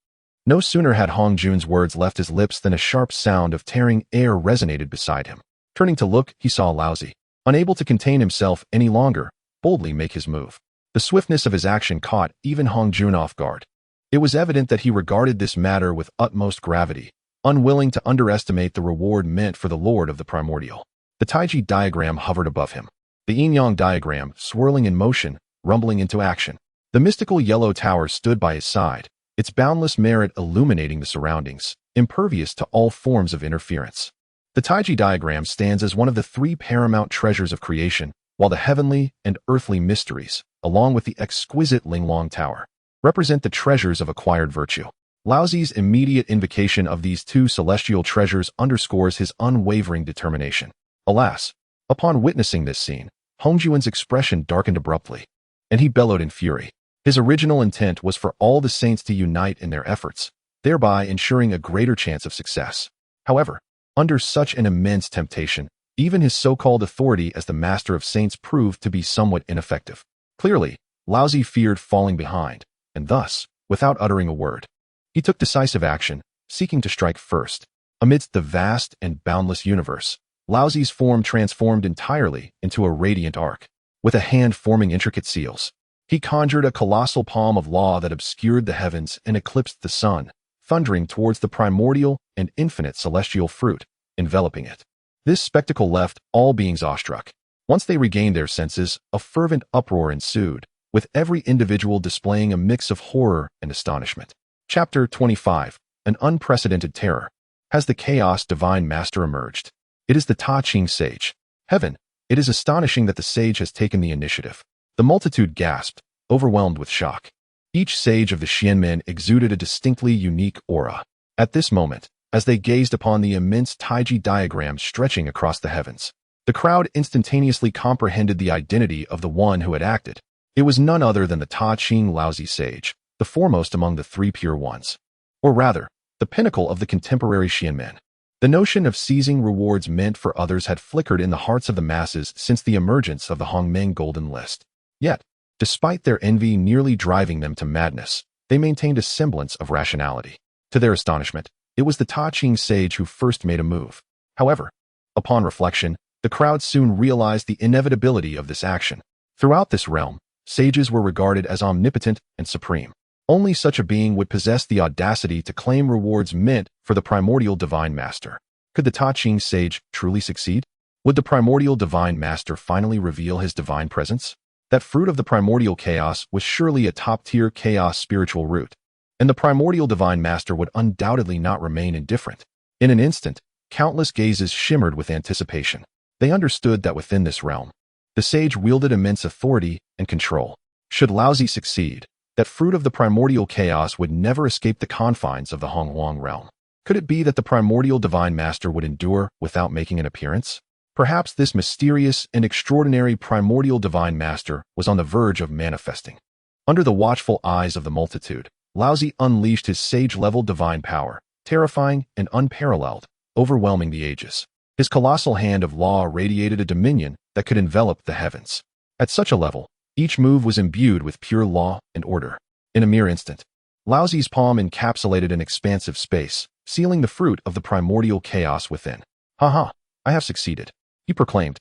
A: no sooner had Hong Jun's words left his lips than a sharp sound of tearing air resonated beside him. Turning to look, he saw Laozi, unable to contain himself any longer, boldly make his move. The swiftness of his action caught even Hong Jun off guard. It was evident that he regarded this matter with utmost gravity, unwilling to underestimate the reward meant for the Lord of the Primordial. The Taiji diagram hovered above him, the yin-yang diagram swirling in motion, rumbling into action. The mystical yellow tower stood by his side, its boundless merit illuminating the surroundings, impervious to all forms of interference. The Taiji diagram stands as one of the three paramount treasures of creation, while the heavenly and earthly mysteries, along with the exquisite Linglong Tower, represent the treasures of acquired virtue. Laozi's immediate invocation of these two celestial treasures underscores his unwavering determination. Alas, upon witnessing this scene, Hongjuan's expression darkened abruptly, and he bellowed in fury. His original intent was for all the saints to unite in their efforts, thereby ensuring a greater chance of success. However, under such an immense temptation, even his so-called authority as the master of saints proved to be somewhat ineffective. Clearly, Laozi feared falling behind, and thus, without uttering a word, he took decisive action, seeking to strike first. Amidst the vast and boundless universe, Laozi's form transformed entirely into a radiant arc, with a hand forming intricate seals. He conjured a colossal palm of law that obscured the heavens and eclipsed the sun, thundering towards the primordial and infinite celestial fruit, enveloping it. This spectacle left all beings awestruck. Once they regained their senses, a fervent uproar ensued, with every individual displaying a mix of horror and astonishment. Chapter 25. An Unprecedented Terror. Has the Chaos Divine Master emerged? It is the Ta Ching Sage. Heaven, it is astonishing that the sage has taken the initiative. The multitude gasped, overwhelmed with shock. Each sage of the Xianmen exuded a distinctly unique aura. At this moment, as they gazed upon the immense Taiji diagram stretching across the heavens, the crowd instantaneously comprehended the identity of the one who had acted. It was none other than the Ta Ching Laozi sage, the foremost among the three pure ones. Or rather, the pinnacle of the contemporary Xianmen. The notion of seizing rewards meant for others had flickered in the hearts of the masses since the emergence of the Hongmeng Golden List. Yet, despite their envy nearly driving them to madness, they maintained a semblance of rationality. To their astonishment, it was the Ta Ching sage who first made a move. However, upon reflection, the crowd soon realized the inevitability of this action. Throughout this realm, sages were regarded as omnipotent and supreme. Only such a being would possess the audacity to claim rewards meant for the primordial divine master. Could the Ta Ching sage truly succeed? Would the primordial divine master finally reveal his divine presence? That fruit of the primordial chaos was surely a top-tier chaos spiritual root, and the primordial divine master would undoubtedly not remain indifferent. In an instant, countless gazes shimmered with anticipation. They understood that within this realm, the sage wielded immense authority and control. Should Laozi succeed, that fruit of the primordial chaos would never escape the confines of the Honghuang realm. Could it be that the primordial divine master would endure without making an appearance? Perhaps this mysterious and extraordinary primordial divine master was on the verge of manifesting. Under the watchful eyes of the multitude, Laozi unleashed his sage-level divine power, terrifying and unparalleled, overwhelming the ages. His colossal hand of law radiated a dominion that could envelop the heavens. At such a level, each move was imbued with pure law and order. In a mere instant, Laozi's palm encapsulated an expansive space, sealing the fruit of the primordial chaos within. "Ha! I have succeeded," he proclaimed,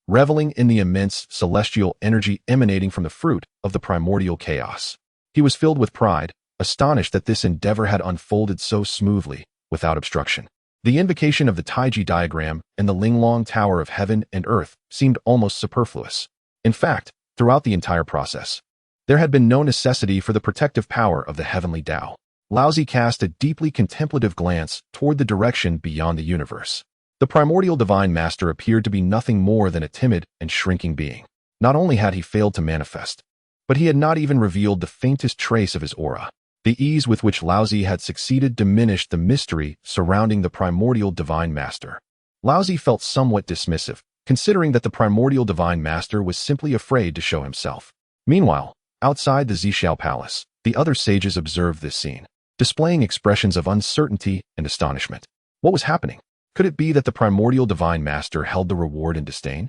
A: reveling in the immense celestial energy emanating from the fruit of the primordial chaos. He was filled with pride, astonished that this endeavor had unfolded so smoothly, without obstruction. The invocation of the Taiji diagram and the Linglong Tower of Heaven and Earth seemed almost superfluous. In fact, throughout the entire process, there had been no necessity for the protective power of the heavenly Dao. Laozi cast a deeply contemplative glance toward the direction beyond the universe. The primordial divine master appeared to be nothing more than a timid and shrinking being. Not only had he failed to manifest, but he had not even revealed the faintest trace of his aura. The ease with which Laozi had succeeded diminished the mystery surrounding the primordial divine master. Laozi felt somewhat dismissive, considering that the primordial divine master was simply afraid to show himself. Meanwhile, outside the Zixiao Palace, the other sages observed this scene, displaying expressions of uncertainty and astonishment. What was happening? Could it be that the primordial divine master held the reward in disdain?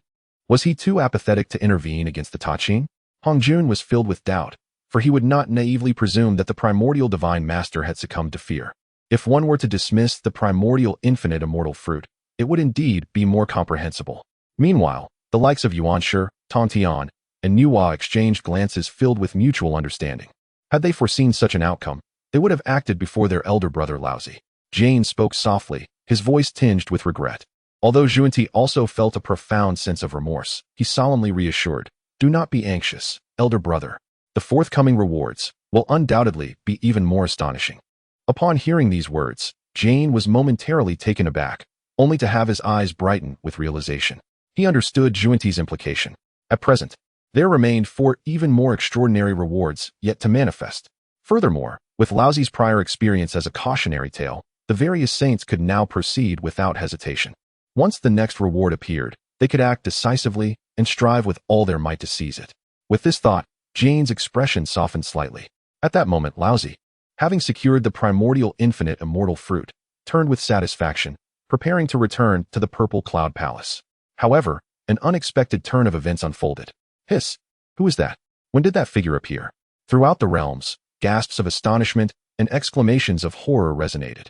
A: Was he too apathetic to intervene against the Ta Ching? Hongjun was filled with doubt, for he would not naively presume that the primordial divine master had succumbed to fear. If one were to dismiss the primordial infinite immortal fruit, it would indeed be more comprehensible. Meanwhile, the likes of Yuanshi, Tong Tian, and Nuwa exchanged glances filled with mutual understanding. Had they foreseen such an outcome, they would have acted before their elder brother Laozi. Jane spoke softly, his voice tinged with regret. Although Zhuanti also felt a profound sense of remorse, he solemnly reassured, "Do not be anxious, elder brother. The forthcoming rewards will undoubtedly be even more astonishing." Upon hearing these words, Jane was momentarily taken aback, only to have his eyes brighten with realization. He understood Juanti's implication. At present, there remained 4 even more extraordinary rewards yet to manifest. Furthermore, with Laozi's prior experience as a cautionary tale, the various saints could now proceed without hesitation. Once the next reward appeared, they could act decisively and strive with all their might to seize it. With this thought, Jane's expression softened slightly. At that moment, Laozi, having secured the primordial infinite immortal fruit, turned with satisfaction, preparing to return to the purple cloud palace. However, an unexpected turn of events unfolded. Hiss! Who is that? When did that figure appear? Throughout the realms, gasps of astonishment and exclamations of horror resonated.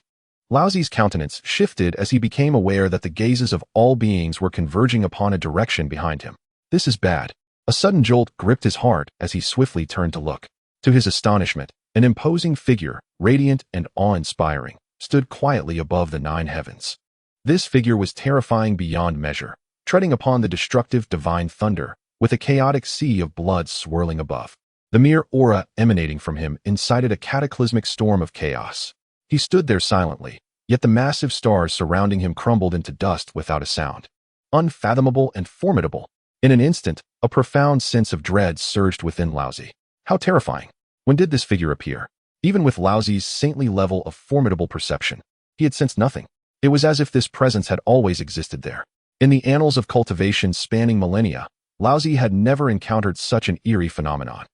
A: Laozi's countenance shifted as he became aware that the gazes of all beings were converging upon a direction behind him. This is bad. A sudden jolt gripped his heart as he swiftly turned to look. To his astonishment, an imposing figure, radiant and awe-inspiring, stood quietly above the 9 heavens. This figure was terrifying beyond measure, treading upon the destructive divine thunder, with a chaotic sea of blood swirling above. The mere aura emanating from him incited a cataclysmic storm of chaos. He stood there silently, yet the massive stars surrounding him crumbled into dust without a sound. Unfathomable and formidable. In an instant, a profound sense of dread surged within Laozi. How terrifying! When did this figure appear? Even with Laozi's saintly level of formidable perception, he had sensed nothing. It was as if this presence had always existed there. In the annals of cultivation spanning millennia, Laozi had never encountered such an eerie phenomenon.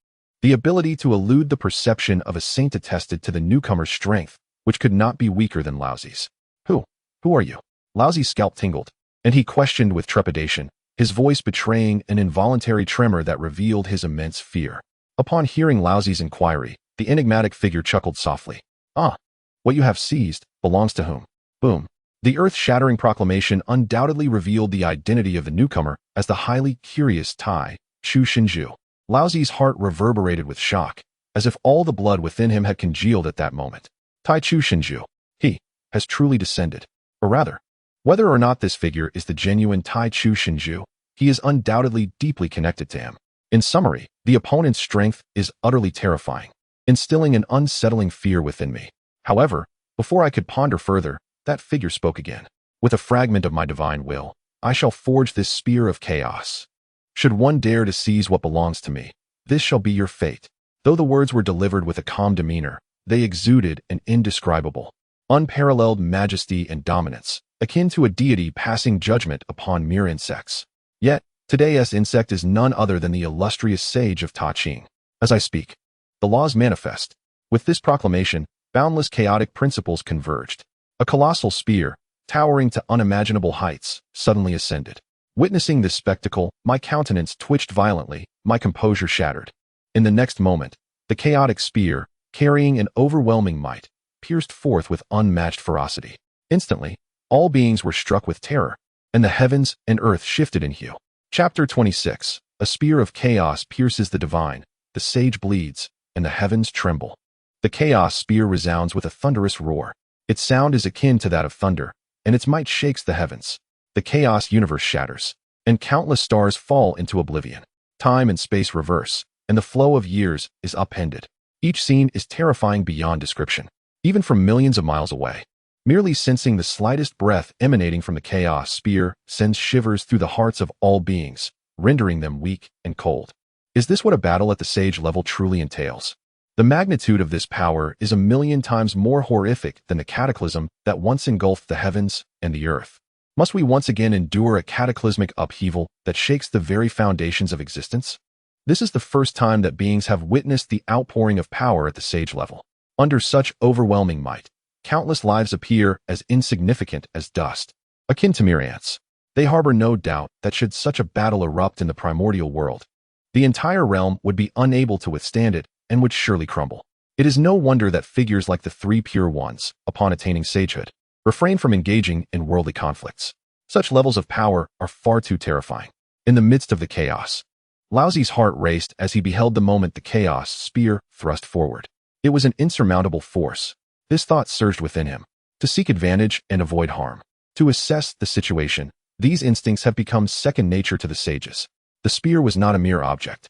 A: The ability to elude the perception of a saint attested to the newcomer's strength, which could not be weaker than Laozi's. Who are you? Laozi's scalp tingled, and he questioned with trepidation, his voice betraying an involuntary tremor that revealed his immense fear. Upon hearing Laozi's inquiry, the enigmatic figure chuckled softly. Ah, what you have seized belongs to whom? Boom. The earth-shattering proclamation undoubtedly revealed the identity of the newcomer as the highly curious Tai Chu Shinju. Laozi's heart reverberated with shock, as if all the blood within him had congealed at that moment. Tai Chu Shinju. He has truly descended. Or rather, whether or not this figure is the genuine Tai Chu Shinju, he is undoubtedly deeply connected to him. In summary, the opponent's strength is utterly terrifying, instilling an unsettling fear within me. However, before I could ponder further, that figure spoke again. With a fragment of my divine will, I shall forge this spear of chaos. Should one dare to seize what belongs to me, this shall be your fate. Though the words were delivered with a calm demeanor, they exuded an indescribable, unparalleled majesty and dominance, akin to a deity passing judgment upon mere insects. Yet, today's insect is none other than the illustrious sage of Ta Ching. As I speak, the laws manifest. With this proclamation, boundless chaotic principles converged. A colossal spear, towering to unimaginable heights, suddenly ascended. Witnessing this spectacle, my countenance twitched violently, my composure shattered. In the next moment, the chaotic spear, carrying an overwhelming might, pierced forth with unmatched ferocity. Instantly, all beings were struck with terror, and the heavens and earth shifted in hue. Chapter 26. A spear of chaos pierces the divine, the sage bleeds, and the heavens tremble. The chaos spear resounds with a thunderous roar. Its sound is akin to that of thunder, and its might shakes the heavens. The chaos universe shatters, and countless stars fall into oblivion. Time and space reverse, and the flow of years is upended. Each scene is terrifying beyond description, even from millions of miles away. Merely sensing the slightest breath emanating from the chaos spear sends shivers through the hearts of all beings, rendering them weak and cold. Is this what a battle at the sage level truly entails? The magnitude of this power is 1,000,000 times more horrific than the cataclysm that once engulfed the heavens and the earth. Must we once again endure a cataclysmic upheaval that shakes the very foundations of existence? This is the first time that beings have witnessed the outpouring of power at the sage level. Under such overwhelming might, countless lives appear as insignificant as dust, akin to mere ants. They harbor no doubt that should such a battle erupt in the primordial world, the entire realm would be unable to withstand it and would surely crumble. It is no wonder that figures like the 3 pure ones, upon attaining sagehood, refrain from engaging in worldly conflicts. Such levels of power are far too terrifying. In the midst of the chaos, Laozi's heart raced as he beheld the moment the chaos spear thrust forward. It was an insurmountable force. This thought surged within him. To seek advantage and avoid harm. To assess the situation, these instincts have become second nature to the sages. The spear was not a mere object.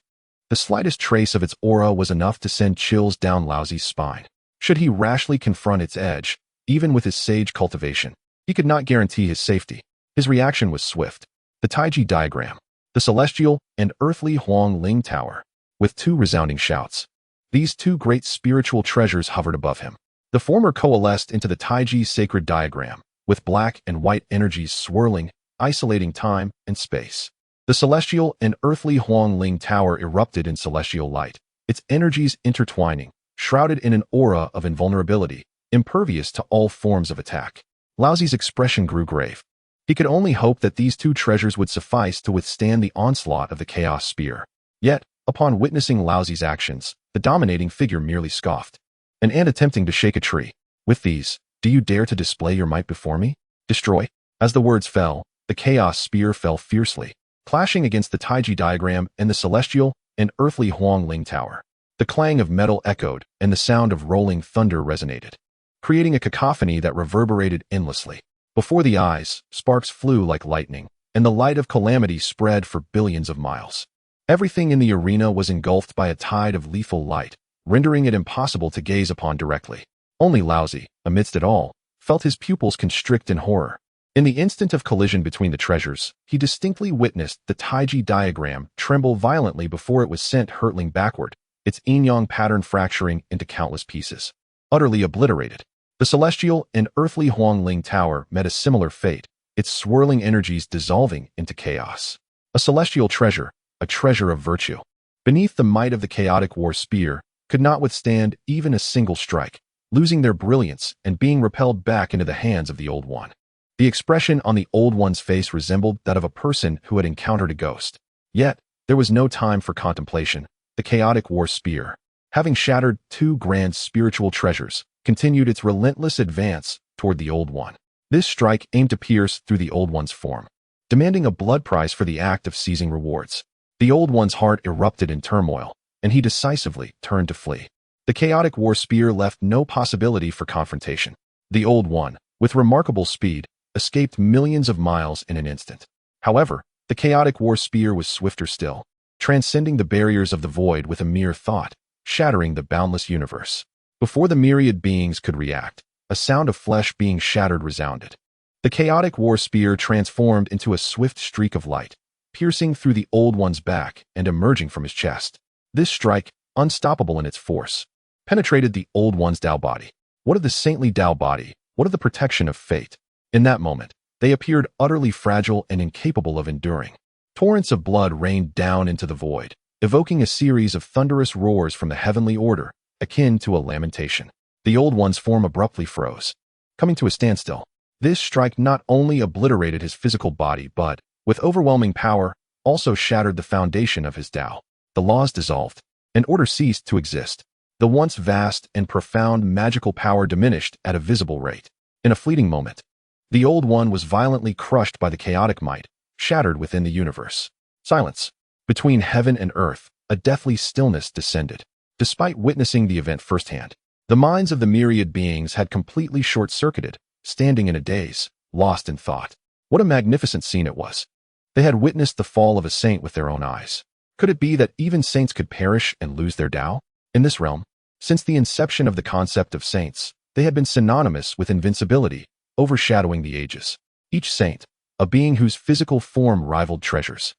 A: The slightest trace of its aura was enough to send chills down Laozi's spine. Should he rashly confront its edge, even with his sage cultivation, He could not guarantee his safety. His reaction was swift. The Taiji diagram, the celestial and earthly Huang Ling Tower, with two resounding shouts. These two great spiritual treasures hovered above him. The former coalesced into the Taiji sacred diagram, with black and white energies swirling, isolating time and space. The celestial and earthly Huang Ling Tower erupted in celestial light, its energies intertwining, shrouded in an aura of invulnerability, impervious to all forms of attack. Laozi's expression grew grave. He could only hope that these two treasures would suffice to withstand the onslaught of the Chaos Spear. Yet, upon witnessing Laozi's actions, the dominating figure merely scoffed. An ant attempting to shake a tree. With these, do you dare to display your might before me? Destroy. As the words fell, the Chaos Spear fell fiercely, clashing against the Taiji diagram and the celestial and earthly Huang Ling Tower. The clang of metal echoed, and the sound of rolling thunder resonated, creating a cacophony that reverberated endlessly. Before the eyes, sparks flew like lightning, and the light of calamity spread for billions of miles. Everything in the arena was engulfed by a tide of lethal light, rendering it impossible to gaze upon directly. Only Laozi, amidst it all, felt his pupils constrict in horror. In the instant of collision between the treasures, he distinctly witnessed the Taiji diagram tremble violently before it was sent hurtling backward, its yin-yang pattern fracturing into countless pieces. Utterly obliterated, the celestial and earthly Huang Ling Tower met a similar fate, its swirling energies dissolving into chaos. A celestial treasure, a treasure of virtue, beneath the might of the chaotic war spear, could not withstand even a single strike, losing their brilliance and being repelled back into the hands of the Old One. The expression on the Old One's face resembled that of a person who had encountered a ghost. Yet, there was no time for contemplation. The chaotic war spear, having shattered two grand spiritual treasures, continued its relentless advance toward the Old One. This strike aimed to pierce through the Old One's form, demanding a blood price for the act of seizing rewards. The Old One's heart erupted in turmoil, and he decisively turned to flee. The chaotic war spear left no possibility for confrontation. The Old One, with remarkable speed, escaped millions of miles in an instant. However, the chaotic war spear was swifter still, transcending the barriers of the void with a mere thought, shattering the boundless universe. Before the myriad beings could react, a sound of flesh being shattered resounded. The chaotic war spear transformed into a swift streak of light, piercing through the Old One's back and emerging from his chest. This strike, unstoppable in its force, penetrated the Old One's Dao body. What of the saintly Dao body? What of the protection of fate? In that moment, they appeared utterly fragile and incapable of enduring. Torrents of blood rained down into the void, evoking a series of thunderous roars from the heavenly order, akin to a lamentation. The Old One's form abruptly froze, coming to a standstill. This strike not only obliterated his physical body but, with overwhelming power, also shattered the foundation of his Dao. The laws dissolved, and order ceased to exist. The once vast and profound magical power diminished at a visible rate. In a fleeting moment, the Old One was violently crushed by the chaotic might, shattered within the universe. Silence. Between heaven and earth, a deathly stillness descended. Despite witnessing the event firsthand, the minds of the myriad beings had completely short-circuited, standing in a daze, lost in thought. What a magnificent scene it was. They had witnessed the fall of a saint with their own eyes. Could it be that even saints could perish and lose their Dao? In this realm, since the inception of the concept of saints, they had been synonymous with invincibility, overshadowing the ages. Each saint, a being whose physical form rivaled treasures,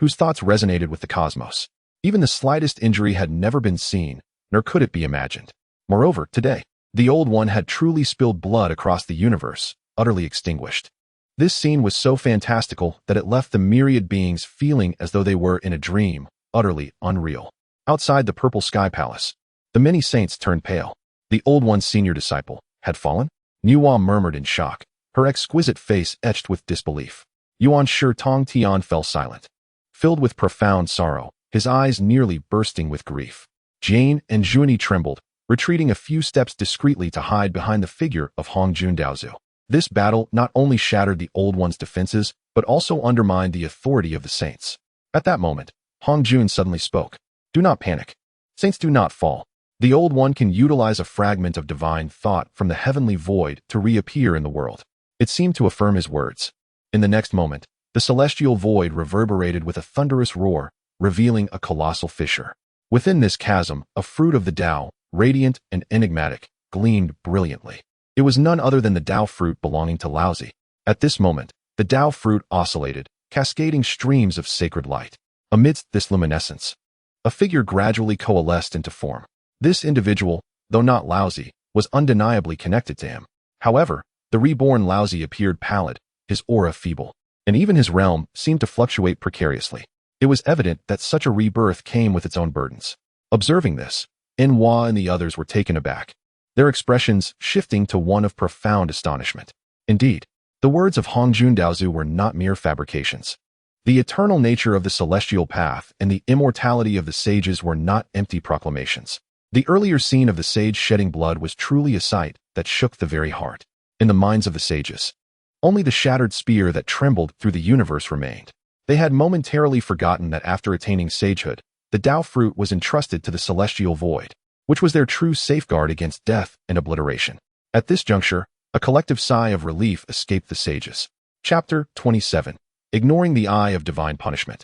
A: whose thoughts resonated with the cosmos. Even the slightest injury had never been seen, nor could it be imagined. Moreover, today, the Old One had truly spilled blood across the universe, utterly extinguished. This scene was so fantastical that it left the myriad beings feeling as though they were in a dream, utterly unreal. Outside the purple sky palace, the many saints turned pale. The Old One's senior disciple had fallen? Nuwa murmured in shock, her exquisite face etched with disbelief. Yuan Shi Tong Tian fell silent, filled with profound sorrow, his eyes nearly bursting with grief. Jane and Junie trembled, retreating a few steps discreetly to hide behind the figure of Hong Jun Daozu. This battle not only shattered the Old One's defenses, but also undermined the authority of the saints. At that moment, Hong Jun suddenly spoke. Do not panic. Saints do not fall. The Old One can utilize a fragment of divine thought from the heavenly void to reappear in the world. It seemed to affirm his words. In the next moment, the celestial void reverberated with a thunderous roar, revealing a colossal fissure. Within this chasm, a fruit of the Tao, radiant and enigmatic, gleamed brilliantly. It was none other than the Dao fruit belonging to Laozi. At this moment, the Dao fruit oscillated, cascading streams of sacred light. Amidst this luminescence, a figure gradually coalesced into form. This individual, though not Laozi, was undeniably connected to him. However, the reborn Laozi appeared pallid, his aura feeble, and even his realm seemed to fluctuate precariously. It was evident that such a rebirth came with its own burdens. Observing this, Enhua and the others were taken aback, their expressions shifting to one of profound astonishment. Indeed, the words of Hongjun Daozu were not mere fabrications. The eternal nature of the celestial path and the immortality of the sages were not empty proclamations. The earlier scene of the sage shedding blood was truly a sight that shook the very heart. In the minds of the sages, only the shattered spear that trembled through the universe remained. They had momentarily forgotten that after attaining sagehood, the Dao fruit was entrusted to the celestial void, which was their true safeguard against death and obliteration. At this juncture, a collective sigh of relief escaped the sages. Chapter 27. Ignoring the Eye of Divine Punishment.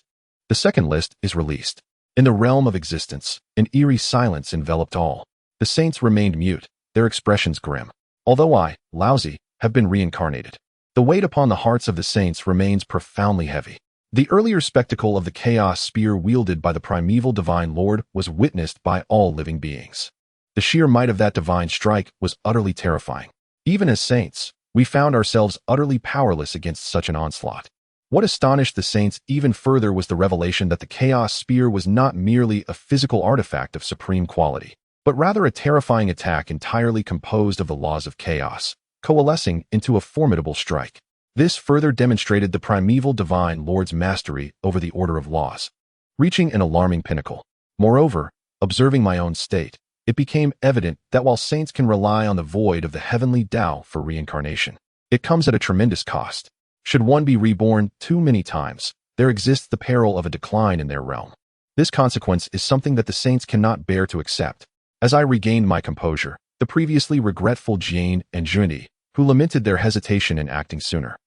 A: The second list is released. In the realm of existence, an eerie silence enveloped all. The saints remained mute, their expressions grim. Although I, Laozi, have been reincarnated, the weight upon the hearts of the saints remains profoundly heavy. The earlier spectacle of the chaos spear wielded by the primeval divine lord was witnessed by all living beings. The sheer might of that divine strike was utterly terrifying. Even as saints, we found ourselves utterly powerless against such an onslaught. What astonished the saints even further was the revelation that the chaos spear was not merely a physical artifact of supreme quality, but rather a terrifying attack entirely composed of the laws of chaos, coalescing into a formidable strike. This further demonstrated the primeval divine lord's mastery over the order of laws, reaching an alarming pinnacle. Moreover, observing my own state, it became evident that while saints can rely on the void of the heavenly Tao for reincarnation, it comes at a tremendous cost. Should one be reborn too many times, there exists the peril of a decline in their realm. This consequence is something that the saints cannot bear to accept. As I regained my composure, the previously regretful Jane and Jundi, who lamented their hesitation in acting sooner,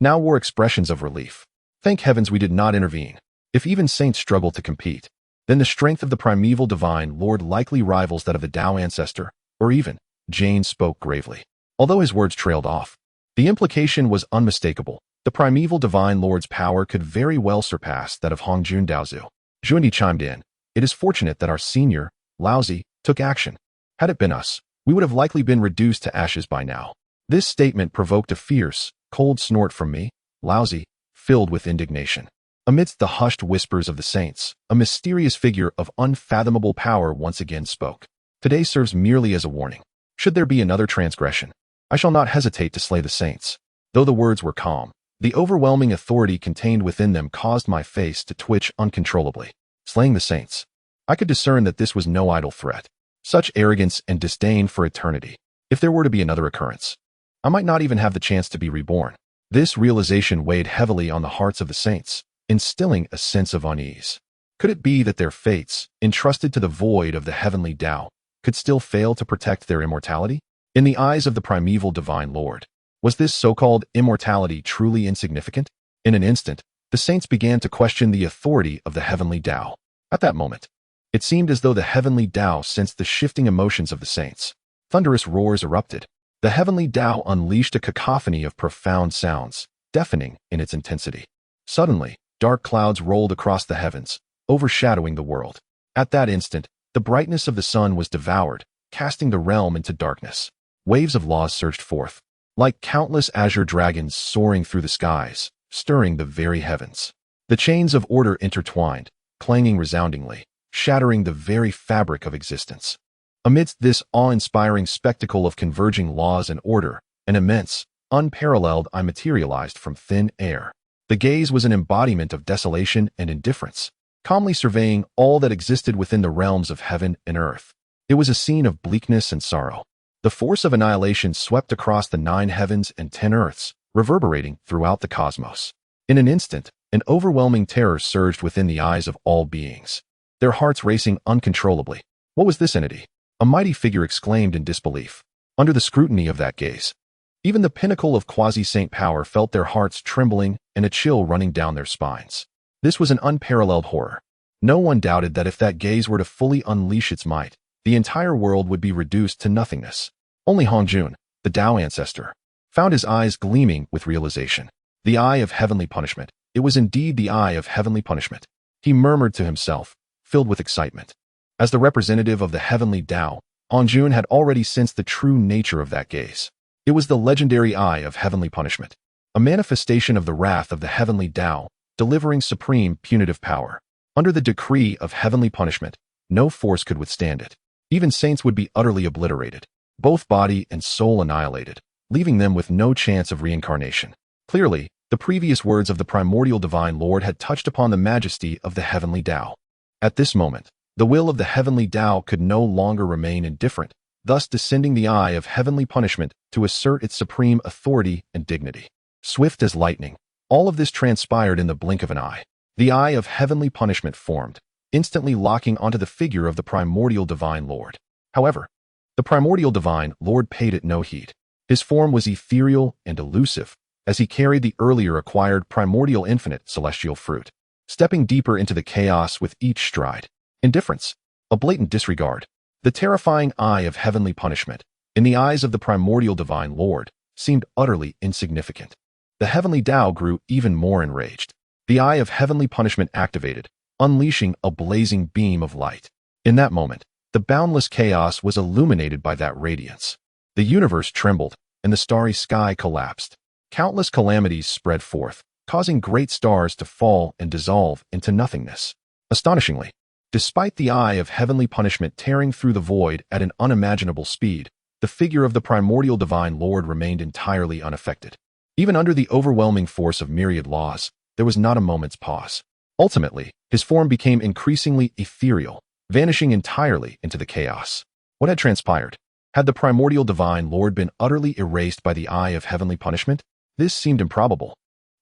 A: now wore expressions of relief. Thank heavens we did not intervene. If even saints struggle to compete, then the strength of the primeval divine lord likely rivals that of the Tao ancestor, or even, Jane spoke gravely. Although his words trailed off, the implication was unmistakable. The primeval divine lord's power could very well surpass that of Hongjun Daozu. Jundi chimed in. It is fortunate that our senior, Laozi, took action. Had it been us, we would have likely been reduced to ashes by now. This statement provoked a fierce, cold snort from me, Laozi, filled with indignation. Amidst the hushed whispers of the saints, a mysterious figure of unfathomable power once again spoke. Today serves merely as a warning. Should there be another transgression, I shall not hesitate to slay the saints. Though the words were calm, the overwhelming authority contained within them caused my face to twitch uncontrollably. Slaying the saints. I could discern that this was no idle threat. Such arrogance and disdain for eternity. If there were to be another occurrence, I might not even have the chance to be reborn. This realization weighed heavily on the hearts of the saints, instilling a sense of unease. Could it be that their fates, entrusted to the void of the heavenly Tao, could still fail to protect their immortality? In the eyes of the primeval divine lord, was this so-called immortality truly insignificant? In an instant, the saints began to question the authority of the heavenly Tao. At that moment, it seemed as though the heavenly Tao sensed the shifting emotions of the saints. Thunderous roars erupted. The heavenly Tao unleashed a cacophony of profound sounds, deafening in its intensity. Suddenly, dark clouds rolled across the heavens, overshadowing the world. At that instant, the brightness of the sun was devoured, casting the realm into darkness. Waves of laws surged forth, like countless azure dragons soaring through the skies, stirring the very heavens. The chains of order intertwined, clanging resoundingly, shattering the very fabric of existence. Amidst this awe-inspiring spectacle of converging laws and order, an immense, unparalleled eye materialized from thin air. The gaze was an embodiment of desolation and indifference, calmly surveying all that existed within the realms of heaven and earth. It was a scene of bleakness and sorrow. The force of annihilation swept across the 9 heavens and 10 earths, reverberating throughout the cosmos. In an instant, an overwhelming terror surged within the eyes of all beings, their hearts racing uncontrollably. What was this entity? A mighty figure exclaimed in disbelief. Under the scrutiny of that gaze, even the pinnacle of quasi-saint power felt their hearts trembling and a chill running down their spines. This was an unparalleled horror. No one doubted that if that gaze were to fully unleash its might, the entire world would be reduced to nothingness. Only Hongjun, the Dao ancestor, found his eyes gleaming with realization. The eye of heavenly punishment. It was indeed the eye of heavenly punishment. He murmured to himself, filled with excitement. As the representative of the heavenly Dao, Hongjun had already sensed the true nature of that gaze. It was the legendary eye of heavenly punishment, a manifestation of the wrath of the heavenly Dao, delivering supreme punitive power. Under the decree of heavenly punishment, no force could withstand it. Even saints would be utterly obliterated, both body and soul annihilated, leaving them with no chance of reincarnation. Clearly, the previous words of the primordial divine Lord had touched upon the majesty of the heavenly Dao. At this moment, the will of the heavenly Dao could no longer remain indifferent, thus descending the eye of heavenly punishment to assert its supreme authority and dignity. Swift as lightning, all of this transpired in the blink of an eye. The eye of heavenly punishment formed, instantly locking onto the figure of the primordial divine Lord. However, the primordial divine Lord paid it no heed. His form was ethereal and elusive, as he carried the earlier acquired primordial infinite celestial fruit, stepping deeper into the chaos with each stride. Indifference, a blatant disregard. The terrifying eye of heavenly punishment, in the eyes of the primordial divine Lord, seemed utterly insignificant. The heavenly Dao grew even more enraged. The eye of heavenly punishment activated, unleashing a blazing beam of light. In that moment, the boundless chaos was illuminated by that radiance. The universe trembled, and the starry sky collapsed. Countless calamities spread forth, causing great stars to fall and dissolve into nothingness. Astonishingly, despite the eye of heavenly punishment tearing through the void at an unimaginable speed, the figure of the primordial divine Lord remained entirely unaffected. Even under the overwhelming force of myriad laws, there was not a moment's pause. Ultimately, his form became increasingly ethereal, vanishing entirely into the chaos. What had transpired? Had the primordial divine Lord been utterly erased by the eye of heavenly punishment? This seemed improbable,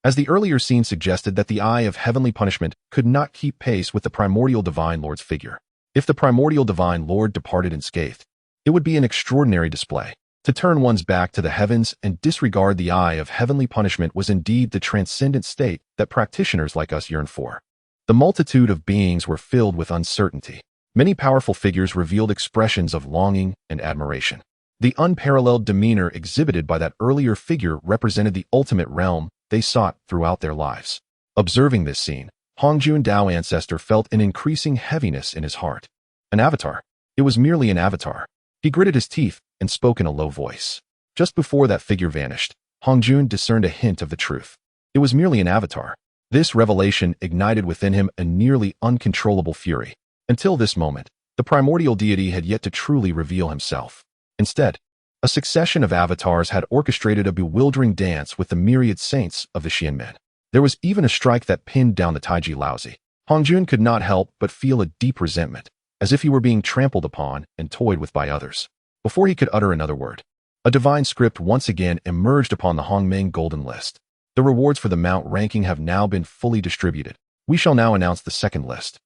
A: as the earlier scene suggested that the eye of heavenly punishment could not keep pace with the primordial divine Lord's figure. If the primordial divine Lord departed unscathed, it would be an extraordinary display. To turn one's back to the heavens and disregard the eye of heavenly punishment was indeed the transcendent state that practitioners like us yearn for. The multitude of beings were filled with uncertainty. Many powerful figures revealed expressions of longing and admiration. The unparalleled demeanor exhibited by that earlier figure represented the ultimate realm they sought throughout their lives. Observing this scene, Hongjun Dao ancestor felt an increasing heaviness in his heart. An avatar. It was merely an avatar. He gritted his teeth and spoke in a low voice. Just before that figure vanished, Hongjun discerned a hint of the truth. It was merely an avatar. This revelation ignited within him a nearly uncontrollable fury. Until this moment, the primordial deity had yet to truly reveal himself. Instead, a succession of avatars had orchestrated a bewildering dance with the myriad saints of the Xianmen. There was even a strike that pinned down the Taiji Laozi. Hongjun could not help but feel a deep resentment, as if he were being trampled upon and toyed with by others. Before he could utter another word, a divine script once again emerged upon the Hongmeng Golden List. The rewards for the Mount ranking have now been fully distributed. We shall now announce the second list,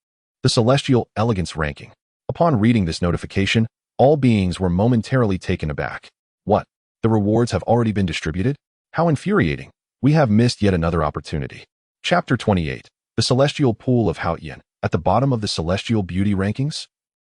A: the Celestial Elegance ranking. Upon reading this notification, all beings were momentarily taken aback. What? The rewards have already been distributed? How infuriating. We have missed yet another opportunity. Chapter 28. The Celestial Pool of Haotian. At the bottom of the Celestial Beauty rankings?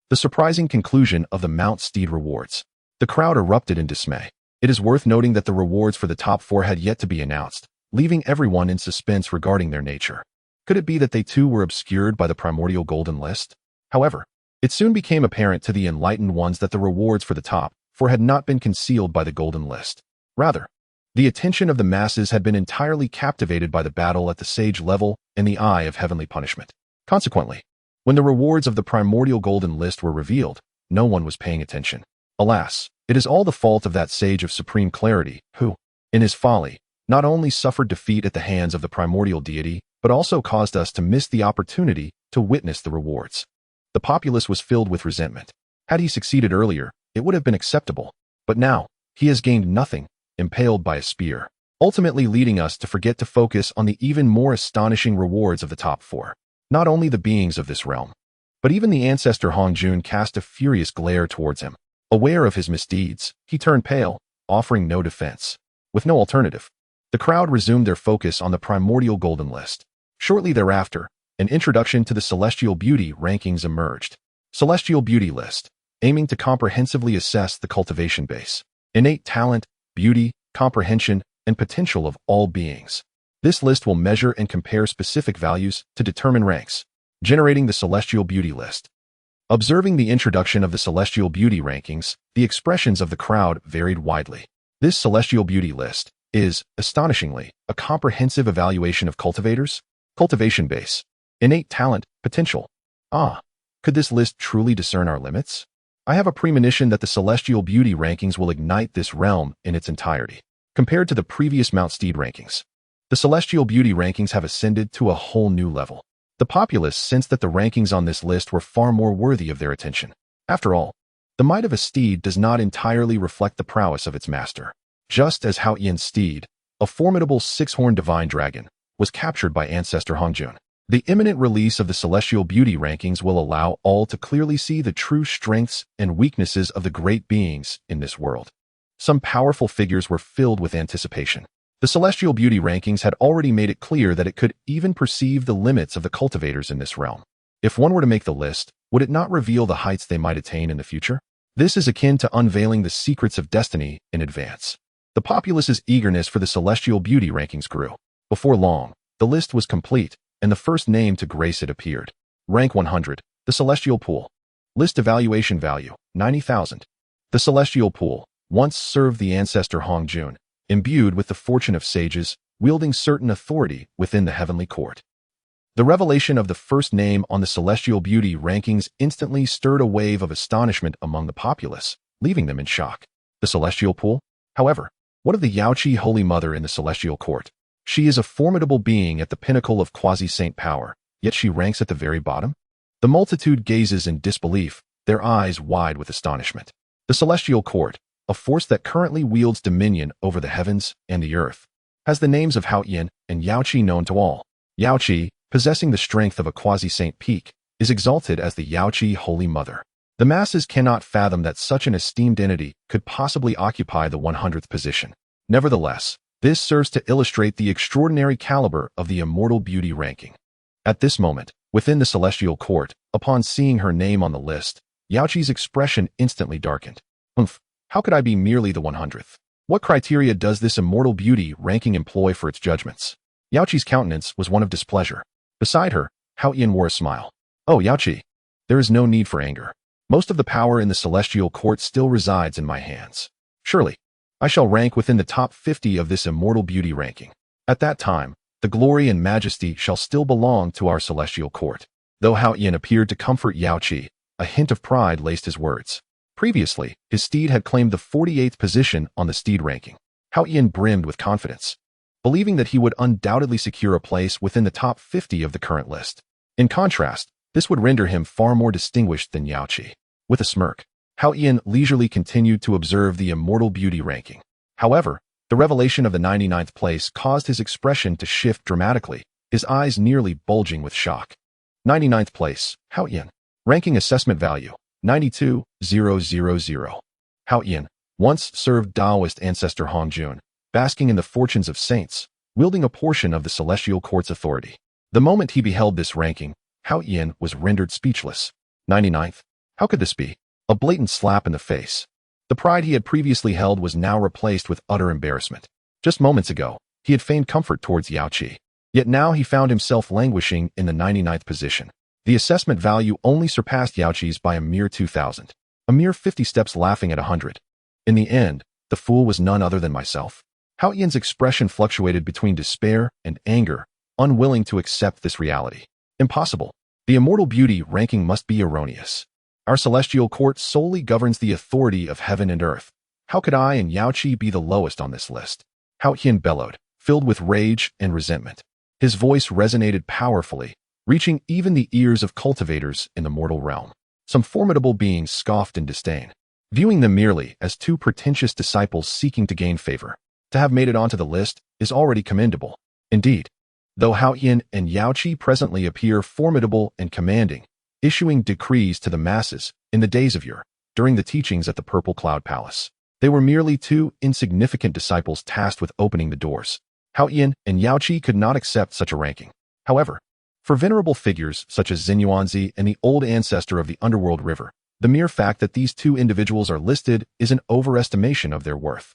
A: The surprising conclusion of the Mount Steed rewards. The crowd erupted in dismay. It is worth noting that the rewards for the top 4 had yet to be announced, leaving everyone in suspense regarding their nature. Could it be that they too were obscured by the Primordial Golden List? However, it soon became apparent to the enlightened ones that the rewards for the top 4 had not been concealed by the Golden List. Rather, the attention of the masses had been entirely captivated by the battle at the sage level and the eye of heavenly punishment. Consequently, when the rewards of the Primordial Golden List were revealed, no one was paying attention. Alas, it is all the fault of that sage of supreme clarity who, in his folly, not only suffered defeat at the hands of the primordial deity, but also caused us to miss the opportunity to witness the rewards. The populace was filled with resentment. Had he succeeded earlier, it would have been acceptable. But now, he has gained nothing, impaled by a spear, ultimately leading us to forget to focus on the even more astonishing rewards of the top 4. Not only the beings of this realm, but even the ancestor Hongjun cast a furious glare towards him. Aware of his misdeeds, he turned pale, offering no defense. With no alternative, the crowd resumed their focus on the Primordial Golden List. Shortly thereafter, an introduction to the Celestial Beauty rankings emerged. Celestial Beauty List, aiming to comprehensively assess the cultivation base, innate talent, beauty, comprehension, and potential of all beings. This list will measure and compare specific values to determine ranks, generating the Celestial Beauty List. Observing the introduction of the Celestial Beauty rankings, the expressions of the crowd varied widely. This Celestial Beauty List is, astonishingly, a comprehensive evaluation of cultivators, cultivation base, innate talent, potential. Could this list truly discern our limits? I have a premonition that the Celestial Beauty rankings will ignite this realm in its entirety. Compared to the previous Mount Steed rankings, the Celestial Beauty rankings have ascended to a whole new level. The populace sensed that the rankings on this list were far more worthy of their attention. After all, the might of a steed does not entirely reflect the prowess of its master. Just as Hao Yan's steed, a formidable six-horned divine dragon, was captured by ancestor Hongjun. The imminent release of the Celestial Beauty rankings will allow all to clearly see the true strengths and weaknesses of the great beings in this world. Some powerful figures were filled with anticipation. The Celestial Beauty rankings had already made it clear that it could even perceive the limits of the cultivators in this realm. If one were to make the list, would it not reveal the heights they might attain in the future? This is akin to unveiling the secrets of destiny in advance. The populace's eagerness for the Celestial Beauty rankings grew. Before long, the list was complete, and the first name to grace it appeared. Rank 100, the Celestial Pool. List evaluation value, 90,000. The Celestial Pool once served the ancestor Hongjun, imbued with the fortune of sages, wielding certain authority within the heavenly court. The revelation of the first name on the Celestial Beauty rankings instantly stirred a wave of astonishment among the populace, leaving them in shock. The Celestial Pool? However, what of the Yaoqi Holy Mother in the Celestial Court? She is a formidable being at the pinnacle of quasi-saint power, yet she ranks at the very bottom? The multitude gazes in disbelief, their eyes wide with astonishment. The Celestial Court, a force that currently wields dominion over the heavens and the earth, has the names of Hao Yan and Yaoqi known to all. Yaoqi, possessing the strength of a quasi-saint peak, is exalted as the Yaoqi Holy Mother. The masses cannot fathom that such an esteemed entity could possibly occupy the 100th position. Nevertheless, this serves to illustrate the extraordinary caliber of the Immortal Beauty ranking. At this moment, within the Celestial Court, upon seeing her name on the list, Yaoqi's expression instantly darkened. How could I be merely the 100th? What criteria does this Immortal Beauty ranking employ for its judgments? Yaoqi's countenance was one of displeasure. Beside her, Hao Yan wore a smile. Oh, Yaoqi, there is no need for anger. Most of the power in the Celestial Court still resides in my hands. Surely, I shall rank within the top 50 of this Immortal Beauty ranking. At that time, the glory and majesty shall still belong to our Celestial Court. Though Hao Yan appeared to comfort Yaoqi, a hint of pride laced his words. Previously, his steed had claimed the 48th position on the steed ranking. Hao Yan brimmed with confidence, believing that he would undoubtedly secure a place within the top 50 of the current list. In contrast, this would render him far more distinguished than Yaoqi. With a smirk, Hao Yan leisurely continued to observe the Immortal Beauty ranking. However, the revelation of the 99th place caused his expression to shift dramatically, his eyes nearly bulging with shock. 99th place, Hao Yan. Ranking assessment value, 92,000. Hao Yan once served Taoist ancestor Hongjun, basking in the fortunes of saints, wielding a portion of the Celestial Court's authority. The moment he beheld this ranking, Hao Yan was rendered speechless. 99th? How could this be? A blatant slap in the face. The pride he had previously held was now replaced with utter embarrassment. Just moments ago, he had feigned comfort towards Yaoqi. Yet now he found himself languishing in the 99th position. The assessment value only surpassed Yaoqi's by a mere 2,000. A mere 50 steps laughing at 100. In the end, the fool was none other than myself. Hao Yan's expression fluctuated between despair and anger, unwilling to accept this reality. Impossible. The Immortal Beauty ranking must be erroneous. Our Celestial Court solely governs the authority of heaven and earth. How could I and Yaoqi be the lowest on this list? Hao Yan bellowed, filled with rage and resentment. His voice resonated powerfully, reaching even the ears of cultivators in the mortal realm. Some formidable beings scoffed in disdain, viewing them merely as two pretentious disciples seeking to gain favor. To have made it onto the list is already commendable. Indeed, though Hao Yan and Yaoqi presently appear formidable and commanding, issuing decrees to the masses in the days of yore, during the teachings at the Purple Cloud Palace, they were merely two insignificant disciples tasked with opening the doors. Hao Yan and Yaoqi could not accept such a ranking. However, for venerable figures such as Xinyuanzi and the old ancestor of the Underworld River, the mere fact that these two individuals are listed is an overestimation of their worth.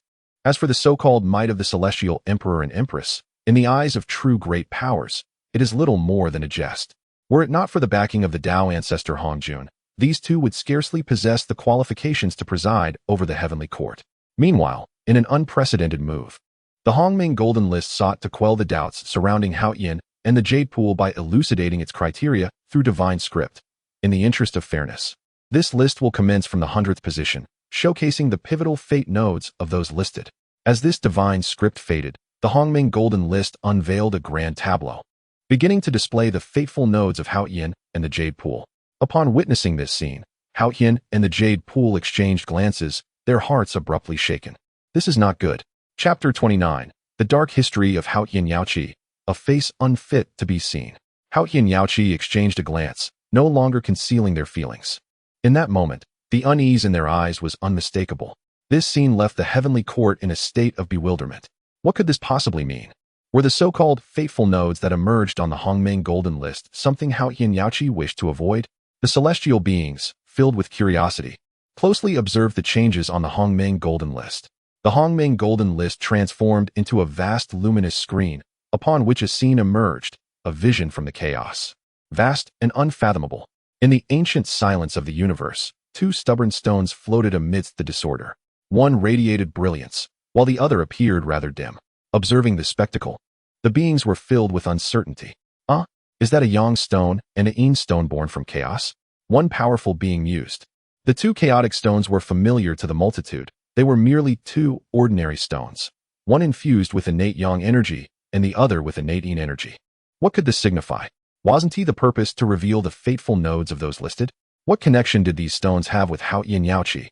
A: As for the so-called might of the celestial emperor and empress, in the eyes of true great powers, it is little more than a jest. Were it not for the backing of the Dao ancestor Hongjun, these two would scarcely possess the qualifications to preside over the heavenly court. Meanwhile, in an unprecedented move, the Hongming Golden List sought to quell the doubts surrounding Hao Yin and the Jade Pool by elucidating its criteria through divine script. In the interest of fairness, this list will commence from the 100th position, showcasing the pivotal fate nodes of those listed. As this divine script faded, the Hongming Golden List unveiled a grand tableau, beginning to display the fateful nodes of Hao Yin and the Jade Pool. Upon witnessing this scene, Hao Yin and the Jade Pool exchanged glances, their hearts abruptly shaken. This is not good. Chapter 29. The Dark History of Hao Yin Yaoqi, a face unfit to be seen. Hao Yin Yaoqi exchanged a glance, no longer concealing their feelings. In that moment, the unease in their eyes was unmistakable. This scene left the heavenly court in a state of bewilderment. What could this possibly mean? Were the so-called fateful nodes that emerged on the Hongming Golden List something Hao Yin Yaoqi wished to avoid? The celestial beings, filled with curiosity, closely observed the changes on the Hongming Golden List. The Hongming Golden List transformed into a vast luminous screen, upon which a scene emerged, a vision from the chaos. Vast and unfathomable. In the ancient silence of the universe, two stubborn stones floated amidst the disorder. One radiated brilliance, while the other appeared rather dim. Observing the spectacle, the beings were filled with uncertainty. Is that a Yang stone and a Yin stone born from chaos? One powerful being mused. The two chaotic stones were familiar to the multitude. They were merely two ordinary stones, one infused with innate Yang energy and the other with innate Yin energy. What could this signify? Wasn't he the purpose to reveal the fateful nodes of those listed? What connection did these stones have with Hao Yin Yaoqi?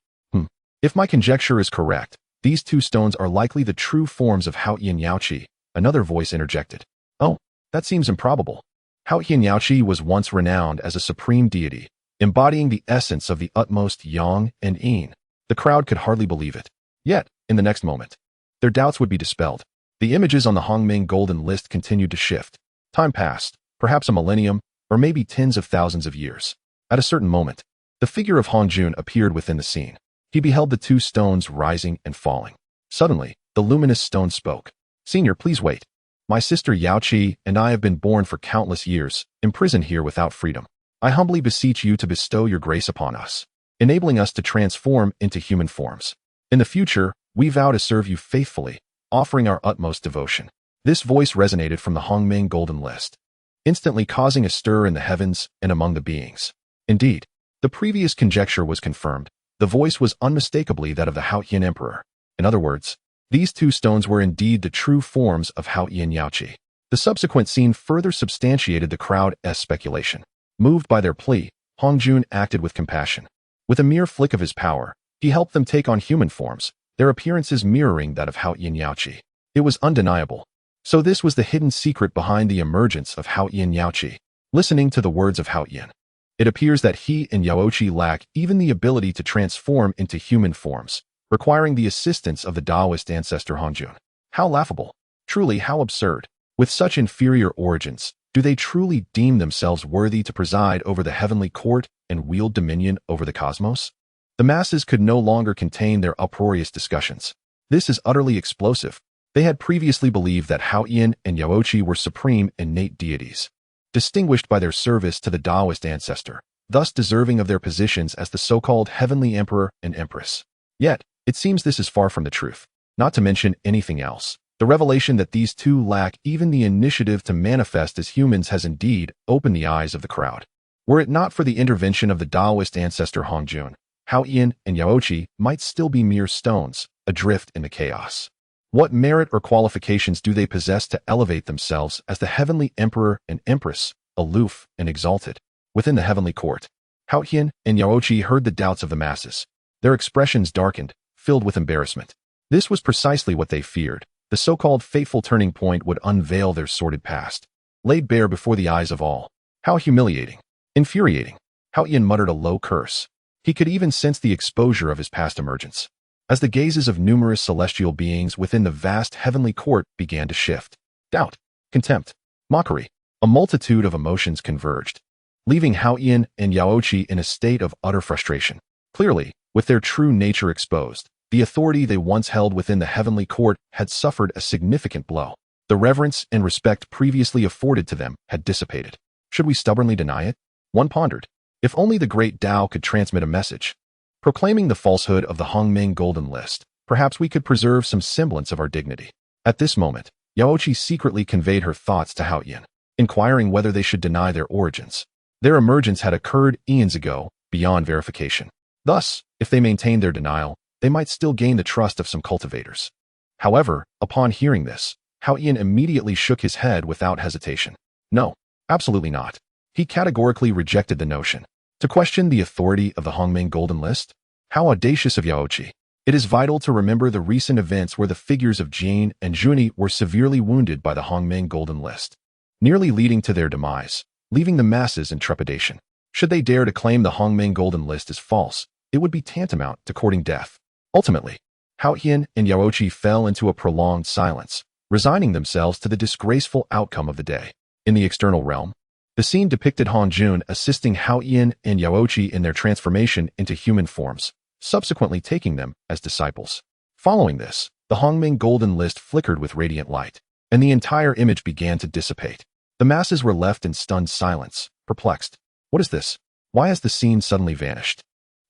A: If my conjecture is correct, these two stones are likely the true forms of Hao Yin Yaoqi. Another voice interjected. Oh, that seems improbable. Hao Yin Yaoqi was once renowned as a supreme deity, embodying the essence of the utmost Yang and Yin. The crowd could hardly believe it. Yet, in the next moment, their doubts would be dispelled. The images on the Hongming Golden List continued to shift. Time passed, perhaps a millennium, or maybe tens of thousands of years. At a certain moment, the figure of Hongjun appeared within the scene. He beheld the two stones rising and falling. Suddenly, the luminous stone spoke. "Senior, please wait. My sister Yaoqi and I have been born for countless years, imprisoned here without freedom. I humbly beseech you to bestow your grace upon us, enabling us to transform into human forms. In the future, we vow to serve you faithfully, offering our utmost devotion." This voice resonated from the Hongming Golden List, instantly causing a stir in the heavens and among the beings. Indeed, the previous conjecture was confirmed. The voice was unmistakably that of the Hao Yin Emperor. In other words, these two stones were indeed the true forms of Hao Yin Yaoqi. The subsequent scene further substantiated the crowd's speculation. Moved by their plea, Hongjun acted with compassion. With a mere flick of his power, he helped them take on human forms, their appearances mirroring that of Hao Yin Yaoqi. It was undeniable. So this was the hidden secret behind the emergence of Hao Yin Yaoqi. Listening to the words of Hao Yin, it appears that he and Yaoqi lack even the ability to transform into human forms, requiring the assistance of the Taoist ancestor Hongjun. How laughable. Truly, how absurd. With such inferior origins, do they truly deem themselves worthy to preside over the heavenly court and wield dominion over the cosmos? The masses could no longer contain their uproarious discussions. This is utterly explosive. They had previously believed that Hao Yin and Yaoqi were supreme innate deities, distinguished by their service to the Taoist ancestor, thus deserving of their positions as the so-called heavenly emperor and empress. Yet, it seems this is far from the truth. Not to mention anything else, the revelation that these two lack even the initiative to manifest as humans has indeed opened the eyes of the crowd. Were it not for the intervention of the Taoist ancestor Hongjun, Hao Yin and Yaoqi might still be mere stones, adrift in the chaos. What merit or qualifications do they possess to elevate themselves as the heavenly emperor and empress, aloof and exalted, within the heavenly court? Hao Yin and Yaoqi heard the doubts of the masses. Their expressions darkened, filled with embarrassment. This was precisely what they feared. The so-called fateful turning point would unveil their sordid past, laid bare before the eyes of all. How humiliating. Infuriating. Hao Yin muttered a low curse. He could even sense the exposure of his past emergence, as the gazes of numerous celestial beings within the vast heavenly court began to shift. Doubt, contempt, mockery, a multitude of emotions converged, leaving Hao Yin and Yaoqi in a state of utter frustration. Clearly, with their true nature exposed, The authority they once held within the heavenly court had suffered a significant blow. The reverence and respect previously afforded to them had dissipated. Should we stubbornly deny it? One pondered. If only the Great Dao could transmit a message, proclaiming the falsehood of the Hongming Golden List, perhaps we could preserve some semblance of our dignity. At this moment, Yaoqi secretly conveyed her thoughts to Hao Yin, inquiring whether they should deny their origins. Their emergence had occurred eons ago, beyond verification. Thus, if they maintained their denial, they might still gain the trust of some cultivators. However, upon hearing this, Hao Yin immediately shook his head without hesitation. No, absolutely not. He categorically rejected the notion. To question the authority of the Hongming Golden List? How audacious of Yaoqi. It is vital to remember the recent events where the figures of Jane and Juni were severely wounded by the Hongming Golden List, nearly leading to their demise, leaving the masses in trepidation. Should they dare to claim the Hongming Golden List is false, it would be tantamount to courting death. Ultimately, Hao Yin and Yaoqi fell into a prolonged silence, resigning themselves to the disgraceful outcome of the day. In the external realm, the scene depicted Han Jun assisting Hao Yin and Yaoqi in their transformation into human forms, subsequently taking them as disciples. Following this, the Hongming Golden List flickered with radiant light, and the entire image began to dissipate. The masses were left in stunned silence, perplexed. What is this? Why has the scene suddenly vanished?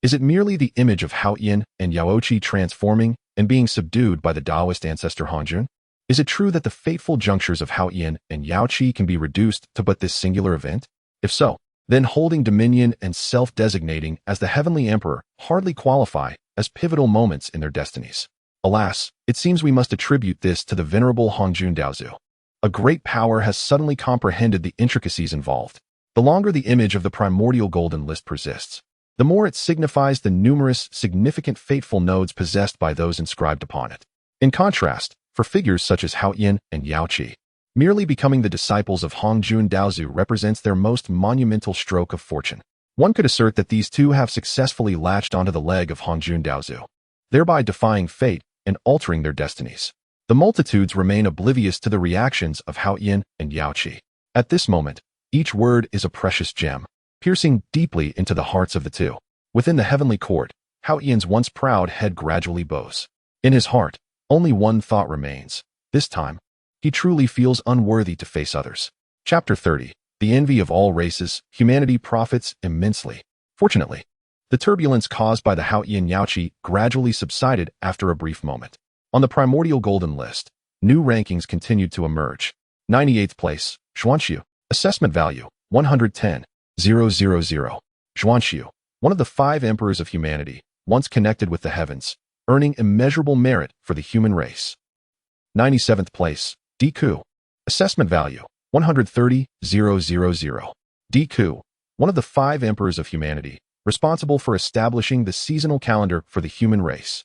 A: Is it merely the image of Hao Yin and Yaoqi transforming and being subdued by the Taoist ancestor Han Jun? Is it true that the fateful junctures of Hao Yin and Yaoqi can be reduced to but this singular event? If so, then holding dominion and self-designating as the heavenly emperor hardly qualify as pivotal moments in their destinies. Alas, it seems we must attribute this to the venerable Hongjun Daozu. A great power has suddenly comprehended the intricacies involved. The longer the image of the Primordial Golden List persists, the more it signifies the numerous, significant fateful nodes possessed by those inscribed upon it. In contrast, for figures such as Hao Yin and Yaoqi, merely becoming the disciples of Hongjun Daozu represents their most monumental stroke of fortune. One could assert that these two have successfully latched onto the leg of Hongjun Daozu, thereby defying fate and altering their destinies. The multitudes remain oblivious to the reactions of Hao Yin and Yaoqi. At this moment, each word is a precious gem, piercing deeply into the hearts of the two. Within the heavenly court, Hao Yin's once proud head gradually bows. In his heart, only one thought remains. This time, he truly feels unworthy to face others. Chapter 30. The envy of all races, humanity profits immensely. Fortunately, the turbulence caused by the Hao Yin Yaoqi gradually subsided after a brief moment. On the Primordial Golden List, new rankings continued to emerge. 98th place, Xuanxiu. Assessment value, 110,000. Xuanxiu, one of the 5 emperors of humanity, once connected with the heavens, earning immeasurable merit for the human race. 97th place, Diku. Assessment value, 130,000. Diku, one of the 5 emperors of humanity, responsible for establishing the seasonal calendar for the human race.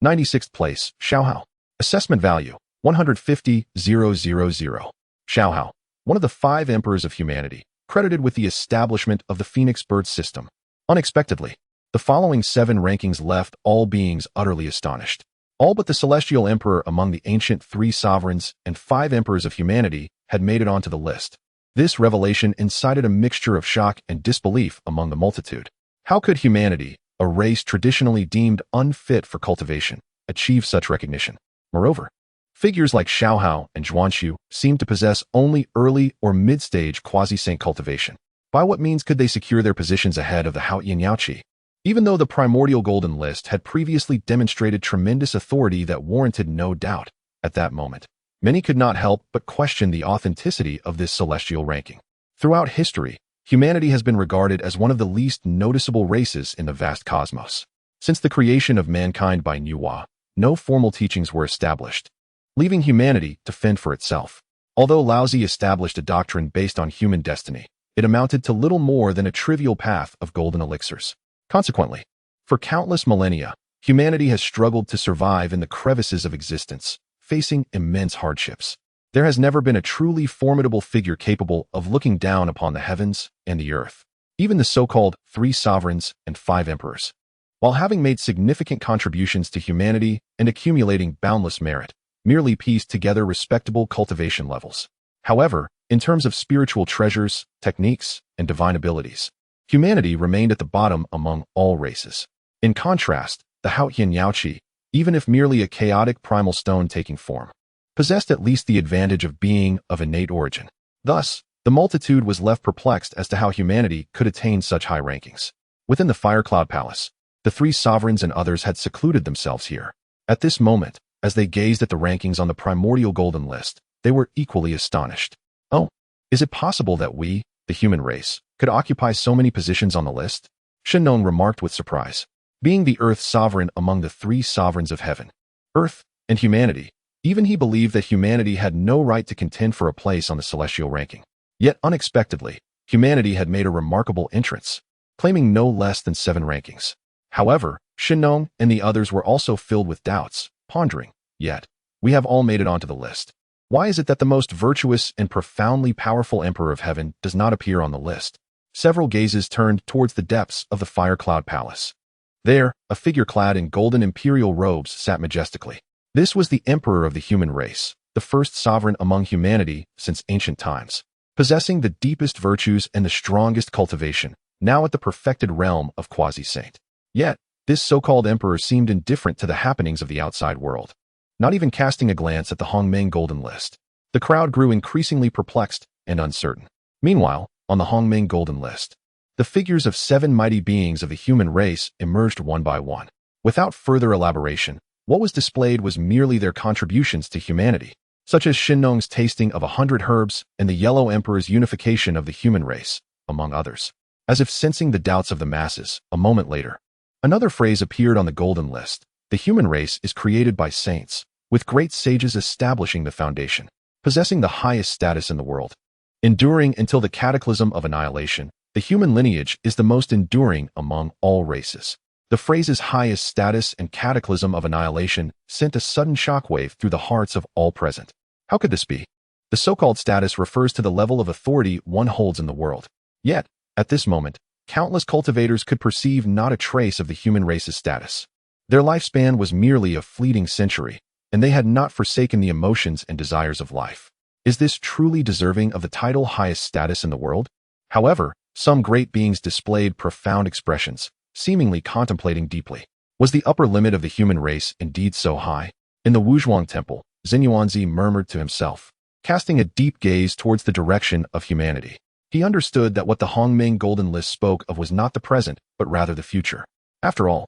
A: 96th place, Xiaohao. Assessment value, 150,000. Xiaohao, one of the 5 emperors of humanity, credited with the establishment of the Phoenix Bird system. Unexpectedly, the following 7 rankings left all beings utterly astonished. All but the celestial emperor among the ancient 3 sovereigns and 5 emperors of humanity had made it onto the list. This revelation incited a mixture of shock and disbelief among the multitude. How could humanity, a race traditionally deemed unfit for cultivation, achieve such recognition? Moreover, figures like Xiaohao and Xuanxiu seemed to possess only early or mid-stage quasi-saint cultivation. By what means could they secure their positions ahead of the Hao Yin Yaoqi? Even though the Primordial Golden List had previously demonstrated tremendous authority that warranted no doubt, at that moment, many could not help but question the authenticity of this celestial ranking. Throughout history, humanity has been regarded as one of the least noticeable races in the vast cosmos. Since the creation of mankind by Nuwa, no formal teachings were established, leaving humanity to fend for itself. Although Laozi established a doctrine based on human destiny, it amounted to little more than a trivial path of golden elixirs. Consequently, for countless millennia, humanity has struggled to survive in the crevices of existence, facing immense hardships. There has never been a truly formidable figure capable of looking down upon the heavens and the earth, even the so-called 3 sovereigns and 5 emperors. While having made significant contributions to humanity and accumulating boundless merit, merely pieced together respectable cultivation levels. However, in terms of spiritual treasures, techniques, and divine abilities, humanity remained at the bottom among all races. In contrast, the Haotian Yaoqi, even if merely a chaotic primal stone taking form, possessed at least the advantage of being of innate origin. Thus, the multitude was left perplexed as to how humanity could attain such high rankings. Within the Fire Cloud Palace, the three sovereigns and others had secluded themselves here. At this moment, as they gazed at the rankings on the Primordial Golden List, they were equally astonished. Oh, is it possible that we, the human race, could occupy so many positions on the list? Shinnon remarked with surprise. Being the Earth sovereign among the three sovereigns of heaven, Earth, and humanity, even he believed that humanity had no right to contend for a place on the celestial ranking. Yet unexpectedly, humanity had made a remarkable entrance, claiming no less than 7 rankings. However, Shinnon and the others were also filled with doubts, pondering, yet, we have all made it onto the list. Why is it that the most virtuous and profoundly powerful Emperor of Heaven does not appear on the list? Several gazes turned towards the depths of the Fire Cloud Palace. There, a figure clad in golden imperial robes sat majestically. This was the Emperor of the human race, the first sovereign among humanity since ancient times, possessing the deepest virtues and the strongest cultivation, now at the perfected realm of quasi-saint. Yet, this so-called emperor seemed indifferent to the happenings of the outside world, not even casting a glance at the Hongmeng Golden List. The crowd grew increasingly perplexed and uncertain. Meanwhile, on the Hongmeng Golden List, the figures of 7 mighty beings of the human race emerged one by one. Without further elaboration, what was displayed was merely their contributions to humanity, such as Shinnong's tasting of 100 herbs and the Yellow Emperor's unification of the human race, among others. As if sensing the doubts of the masses, a moment later, another phrase appeared on the Golden List. The human race is created by saints, with great sages establishing the foundation, possessing the highest status in the world. Enduring until the cataclysm of annihilation, the human lineage is the most enduring among all races. The phrases highest status and cataclysm of annihilation sent a sudden shockwave through the hearts of all present. How could this be? The so-called status refers to the level of authority one holds in the world. Yet, at this moment, countless cultivators could perceive not a trace of the human race's status. Their lifespan was merely a fleeting century, and they had not forsaken the emotions and desires of life. Is this truly deserving of the title highest status in the world? However, some great beings displayed profound expressions, seemingly contemplating deeply. Was the upper limit of the human race indeed so high? In the Wuzhuang Temple, Xinyuanzi murmured to himself, casting a deep gaze towards the direction of humanity. He understood that what the Hongmeng Golden List spoke of was not the present, but rather the future. After all,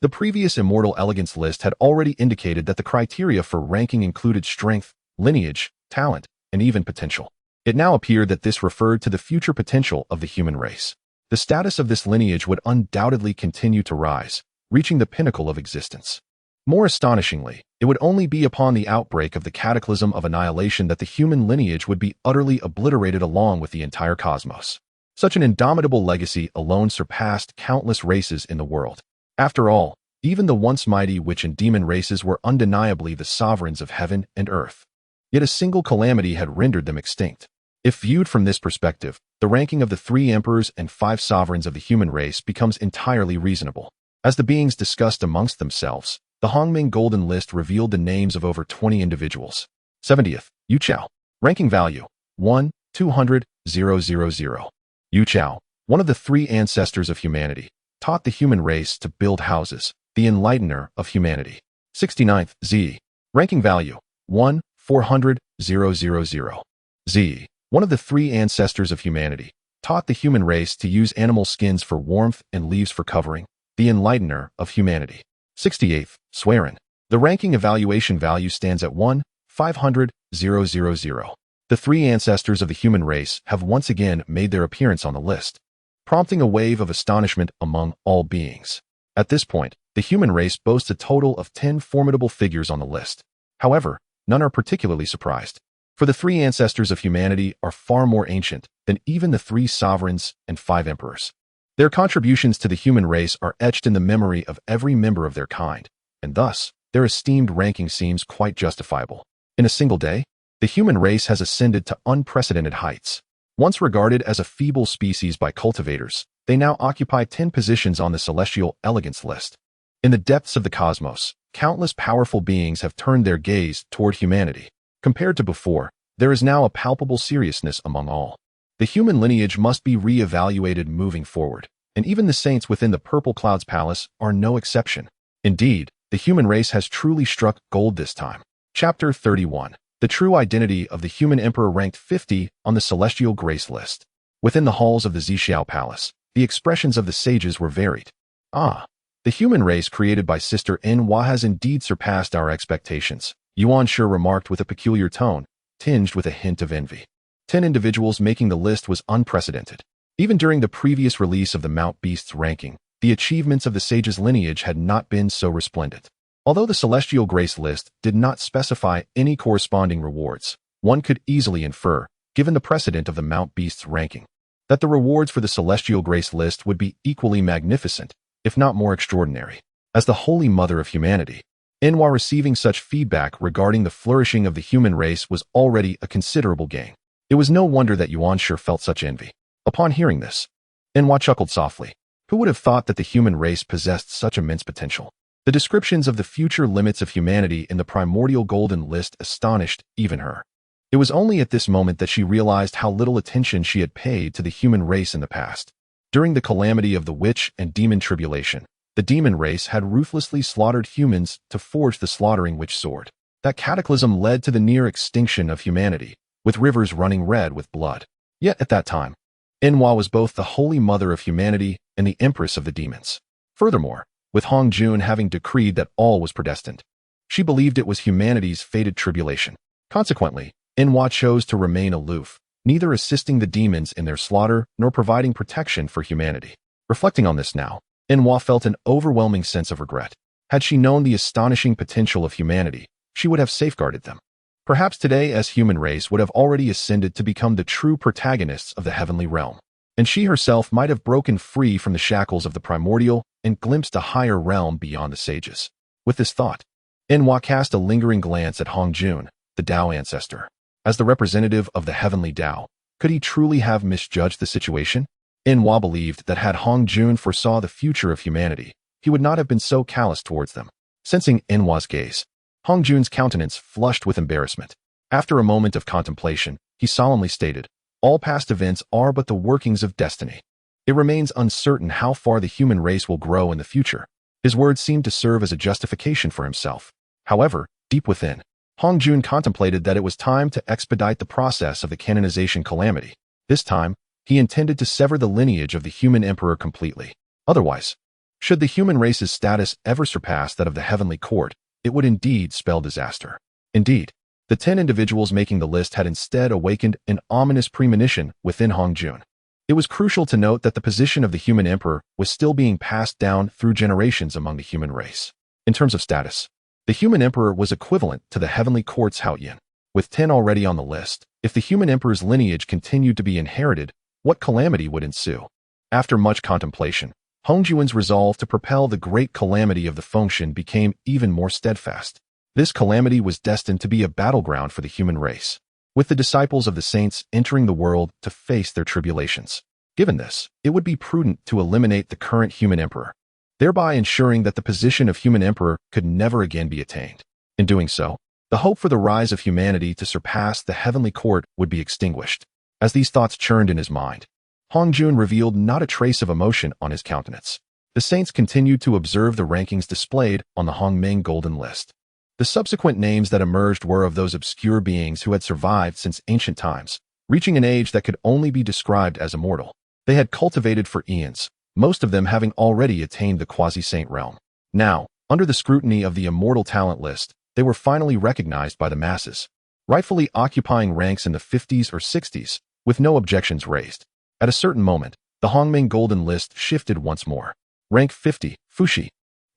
A: the previous Immortal Elegance list had already indicated that the criteria for ranking included strength, lineage, talent, and even potential. It now appeared that this referred to the future potential of the human race. The status of this lineage would undoubtedly continue to rise, reaching the pinnacle of existence. More astonishingly, it would only be upon the outbreak of the cataclysm of annihilation that the human lineage would be utterly obliterated along with the entire cosmos. Such an indomitable legacy alone surpassed countless races in the world. After all, even the once mighty witch and demon races were undeniably the sovereigns of heaven and earth. Yet a single calamity had rendered them extinct. If viewed from this perspective, the ranking of the 3 emperors and 5 sovereigns of the human race becomes entirely reasonable. As the beings discussed amongst themselves, the Hongmeng Golden List revealed the names of over 20 individuals. 70th, Yu Chao. Ranking value, 1, 200, 000. Yu Chao, one of the 3 ancestors of humanity, taught the human race to build houses, the enlightener of humanity. 69th, Z. Ranking value, 1, 400, 000. Z. One of the 3 ancestors of humanity, taught the human race to use animal skins for warmth and leaves for covering, the enlightener of humanity. 68th, Swearin. The ranking evaluation value stands at 1, 500, 000. The 3 ancestors of the human race have once again made their appearance on the list, prompting a wave of astonishment among all beings. At this point, the human race boasts a total of 10 formidable figures on the list. However, none are particularly surprised, for the 3 ancestors of humanity are far more ancient than even the 3 sovereigns and 5 emperors. Their contributions to the human race are etched in the memory of every member of their kind, and thus, their esteemed ranking seems quite justifiable. In a single day, the human race has ascended to unprecedented heights. Once regarded as a feeble species by cultivators, they now occupy 10 positions on the Celestial Elegance list. In the depths of the cosmos, countless powerful beings have turned their gaze toward humanity. Compared to before, there is now a palpable seriousness among all. The human lineage must be re-evaluated moving forward, and even the saints within the Purple Cloud's palace are no exception. Indeed, the human race has truly struck gold this time. Chapter 31. The true identity of the human emperor ranked 50 on the celestial grace list. Within the halls of the Zixiao Palace, the expressions of the sages were varied. Ah, the human race created by Sister Enhua has indeed surpassed our expectations, Yuan Shi remarked with a peculiar tone, tinged with a hint of envy. 10 individuals making the list was unprecedented. Even during the previous release of the Mount Beasts ranking, the achievements of the sage's lineage had not been so resplendent. Although the celestial grace list did not specify any corresponding rewards, one could easily infer, given the precedent of the Mount Beasts ranking, that the rewards for the celestial grace list would be equally magnificent, if not more extraordinary. As the Holy Mother of humanity, Enhua receiving such feedback regarding the flourishing of the human race was already a considerable gain. It was no wonder that Yuan Shi felt such envy. Upon hearing this, Enhua chuckled softly. Who would have thought that the human race possessed such immense potential? The descriptions of the future limits of humanity in the Primordial Golden List astonished even her. It was only at this moment that she realized how little attention she had paid to the human race in the past. During the calamity of the witch and demon tribulation, the demon race had ruthlessly slaughtered humans to forge the slaughtering witch sword. That cataclysm led to the near extinction of humanity, with rivers running red with blood. Yet at that time, Enhua was both the Holy Mother of humanity and the Empress of the demons. Furthermore, with Hong Jun having decreed that all was predestined, she believed it was humanity's fated tribulation. Consequently, Enhua chose to remain aloof, neither assisting the demons in their slaughter nor providing protection for humanity. Reflecting on this now, Enhua felt an overwhelming sense of regret. Had she known the astonishing potential of humanity, she would have safeguarded them. Perhaps today as human race would have already ascended to become the true protagonists of the heavenly realm, and she herself might have broken free from the shackles of the primordial and glimpsed a higher realm beyond the sages. With this thought, Enhua cast a lingering glance at Hong Jun, the Dao ancestor. As the representative of the heavenly Dao, could he truly have misjudged the situation? Enhua believed that had Hong Jun foresaw the future of humanity, he would not have been so callous towards them. Sensing Enhua's gaze, Hong Jun's countenance flushed with embarrassment. After a moment of contemplation, he solemnly stated, "All past events are but the workings of destiny. It remains uncertain how far the human race will grow in the future." His words seemed to serve as a justification for himself. However, deep within, Hong Jun contemplated that it was time to expedite the process of the canonization calamity. This time, he intended to sever the lineage of the human emperor completely. Otherwise, should the human race's status ever surpass that of the heavenly court, it would indeed spell disaster. Indeed, the 10 individuals making the list had instead awakened an ominous premonition within Hong Jun. It was crucial to note that the position of the human emperor was still being passed down through generations among the human race. In terms of status, the human emperor was equivalent to the heavenly court's Haoyan. With 10 already on the list, if the human emperor's lineage continued to be inherited, what calamity would ensue? After much contemplation, Hong Jun's resolve to propel the great calamity of the Fengshen became even more steadfast. This calamity was destined to be a battleground for the human race, with the disciples of the saints entering the world to face their tribulations. Given this, it would be prudent to eliminate the current human emperor, thereby ensuring that the position of human emperor could never again be attained. In doing so, the hope for the rise of humanity to surpass the heavenly court would be extinguished. As these thoughts churned in his mind, Hong Jun revealed not a trace of emotion on his countenance. The saints continued to observe the rankings displayed on the Hongmeng Golden List. The subsequent names that emerged were of those obscure beings who had survived since ancient times, reaching an age that could only be described as immortal. They had cultivated for eons, most of them having already attained the quasi-saint realm. Now, under the scrutiny of the immortal talent list, they were finally recognized by the masses, rightfully occupying ranks in the 50s or 60s, with no objections raised. At a certain moment, the Hongmeng Golden List shifted once more. Rank 50, Fuxi.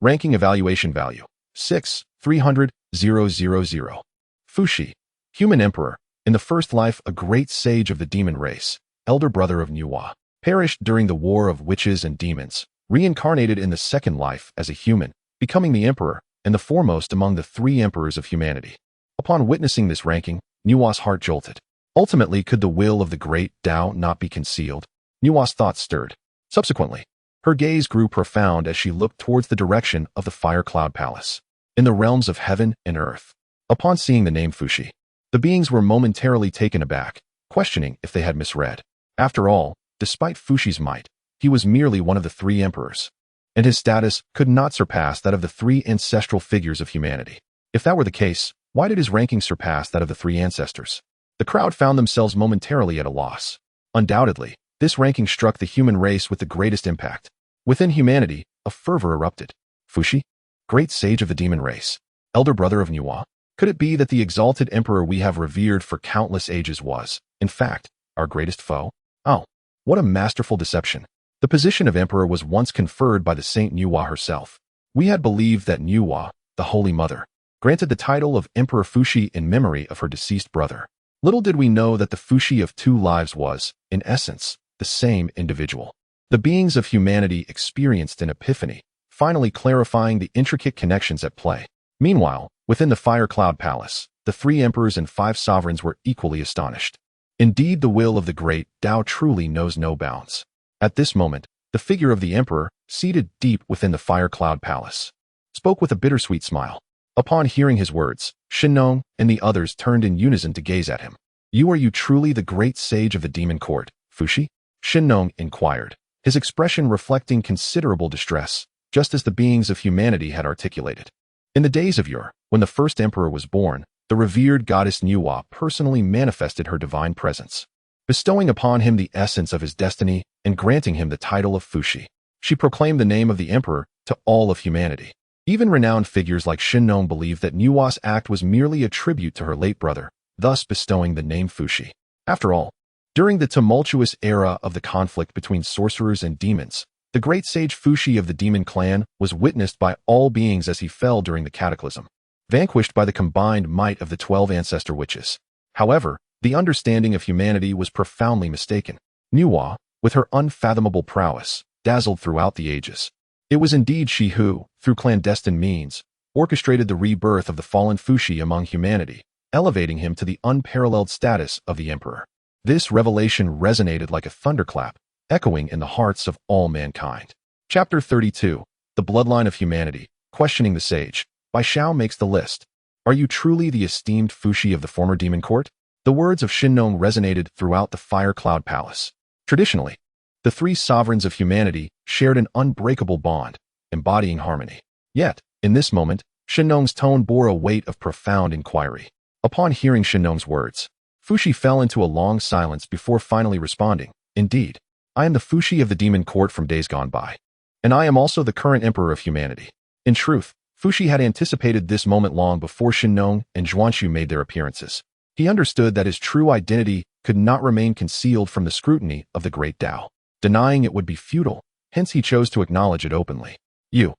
A: Ranking evaluation value, 6, 300, 000. Fuxi, human emperor, in the first life a great sage of the demon race, elder brother of Nuwa, perished during the war of witches and demons, reincarnated in the second life as a human, becoming the emperor, and the foremost among the 3 emperors of humanity. Upon witnessing this ranking, Nuwa's heart jolted. Ultimately, could the will of the Great Dao not be concealed? Nuwa's thoughts stirred. Subsequently, her gaze grew profound as she looked towards the direction of the Fire Cloud Palace, in the realms of heaven and earth. Upon seeing the name Fuxi, the beings were momentarily taken aback, questioning if they had misread. After all, despite Fuxi's might, he was merely one of the 3 emperors. and his status could not surpass that of the three ancestral figures of humanity. If that were the case, why did his ranking surpass that of the three ancestors? The crowd found themselves momentarily at a loss. Undoubtedly, this ranking struck the human race with the greatest impact. Within humanity, a fervor erupted. Fuxi, great sage of the demon race, elder brother of Nuwa, could it be that the exalted emperor we have revered for countless ages was, in fact, our greatest foe? Oh, what a masterful deception. The position of emperor was once conferred by the Saint Nuwa herself. We had believed that Nuwa, the Holy Mother, granted the title of Emperor Fuxi in memory of her deceased brother. Little did we know that the Fuxi of two lives was, in essence, the same individual. The beings of humanity experienced an epiphany, finally clarifying the intricate connections at play. Meanwhile, within the Fire Cloud Palace, the three emperors and five sovereigns were equally astonished. Indeed, the will of the Great Dao truly knows no bounds. At this moment, the figure of the emperor, seated deep within the Fire Cloud Palace, spoke with a bittersweet smile. Upon hearing his words, Shinnong and the others turned in unison to gaze at him. Are you truly the great sage of the demon court, Fuxi? Shinnong inquired, his expression reflecting considerable distress, just as the beings of humanity had articulated. In the days of yore, when the first emperor was born, the revered goddess Nuwa personally manifested her divine presence, bestowing upon him the essence of his destiny and granting him the title of Fuxi. She proclaimed the name of the emperor to all of humanity. Even renowned figures like Shinnong believed that Nuwa's act was merely a tribute to her late brother, thus bestowing the name Fuxi. After all, during the tumultuous era of the conflict between sorcerers and demons, the great sage Fuxi of the demon clan was witnessed by all beings as he fell during the cataclysm, vanquished by the combined might of the 12 ancestor witches. However, the understanding of humanity was profoundly mistaken. Nuwa, with her unfathomable prowess, dazzled throughout the ages. It was indeed she who, through clandestine means, orchestrated the rebirth of the fallen Fuxi among humanity, elevating him to the unparalleled status of the emperor. This revelation resonated like a thunderclap, echoing in the hearts of all mankind. Chapter 32, The Bloodline of Humanity, Questioning the Sage, by Xiao makes the list. Are you truly the esteemed Fuxi of the former demon court? The words of Shinnong resonated throughout the Fire Cloud Palace. Traditionally, the three sovereigns of humanity shared an unbreakable bond, embodying harmony. Yet, in this moment, Shinnong's tone bore a weight of profound inquiry. Upon hearing Shinnong's words, Fuxi fell into a long silence before finally responding, Indeed, I am the Fuxi of the demon court from days gone by, and I am also the current emperor of humanity. In truth, Fuxi had anticipated this moment long before Shinnong and Zhuanshu made their appearances. He understood that his true identity could not remain concealed from the scrutiny of the Great Dao. Denying it would be futile, hence he chose to acknowledge it openly. You.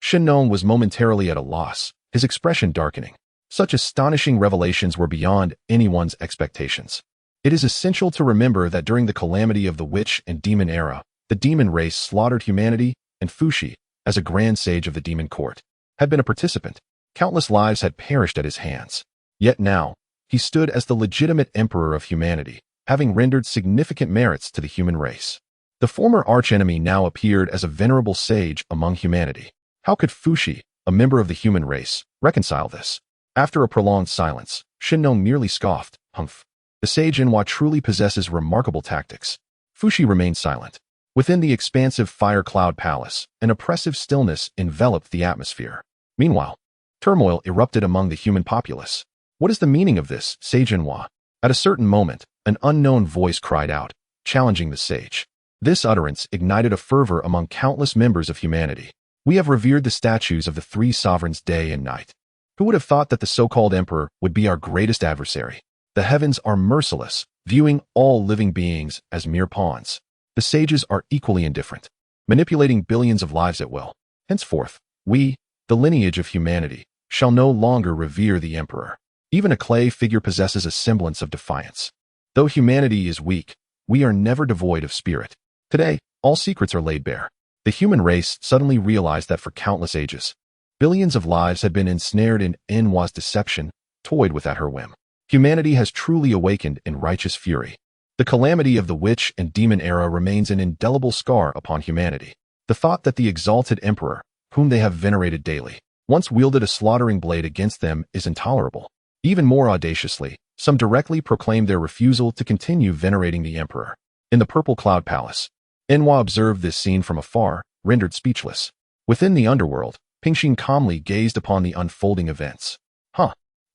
A: Shinnong was momentarily at a loss, his expression darkening. Such astonishing revelations were beyond anyone's expectations. It is essential to remember that during the calamity of the witch and demon era, the demon race slaughtered humanity, and Fuxi, as a grand sage of the demon court, had been a participant. Countless lives had perished at his hands. Yet now, he stood as the legitimate emperor of humanity, having rendered significant merits to the human race. The former archenemy now appeared as a venerable sage among humanity. How could Fuxi, a member of the human race, reconcile this? After a prolonged silence, Shinnong merely scoffed, Humph. The sage Inwa truly possesses remarkable tactics. Fuxi remained silent. Within the expansive Fire Cloud Palace, an oppressive stillness enveloped the atmosphere. Meanwhile, turmoil erupted among the human populace. What is the meaning of this, Sage Inwa? At a certain moment, an unknown voice cried out, challenging the sage. This utterance ignited a fervor among countless members of humanity. We have revered the statues of the three sovereigns day and night. Who would have thought that the so-called emperor would be our greatest adversary? The heavens are merciless, viewing all living beings as mere pawns. The sages are equally indifferent, manipulating billions of lives at will. Henceforth, we, the lineage of humanity, shall no longer revere the emperor. Even a clay figure possesses a semblance of defiance. Though humanity is weak, we are never devoid of spirit. Today, all secrets are laid bare. The human race suddenly realized that for countless ages, billions of lives had been ensnared in Enwa's deception, toyed with at her whim. Humanity has truly awakened in righteous fury. The calamity of the witch and demon era remains an indelible scar upon humanity. The thought that the exalted emperor, whom they have venerated daily, once wielded a slaughtering blade against them is intolerable. Even more audaciously, some directly proclaimed their refusal to continue venerating the emperor. In the Purple Cloud Palace, Enwa observed this scene from afar, rendered speechless. Within the underworld, Pingxin calmly gazed upon the unfolding events.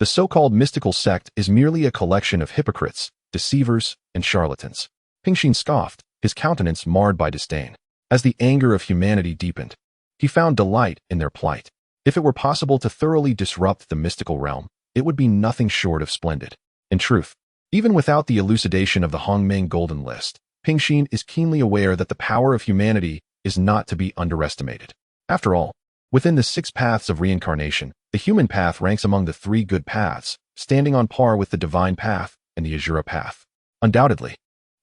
A: The so-called mystical sect is merely a collection of hypocrites, deceivers, and charlatans. Pingxin scoffed, his countenance marred by disdain. As the anger of humanity deepened, he found delight in their plight. If it were possible to thoroughly disrupt the mystical realm, it would be nothing short of splendid. In truth, even without the elucidation of the Hongmeng Golden List, Pingxin is keenly aware that the power of humanity is not to be underestimated. After all, within the 6 paths of reincarnation, the human path ranks among the 3 good paths, standing on par with the divine path and the Asura path. Undoubtedly,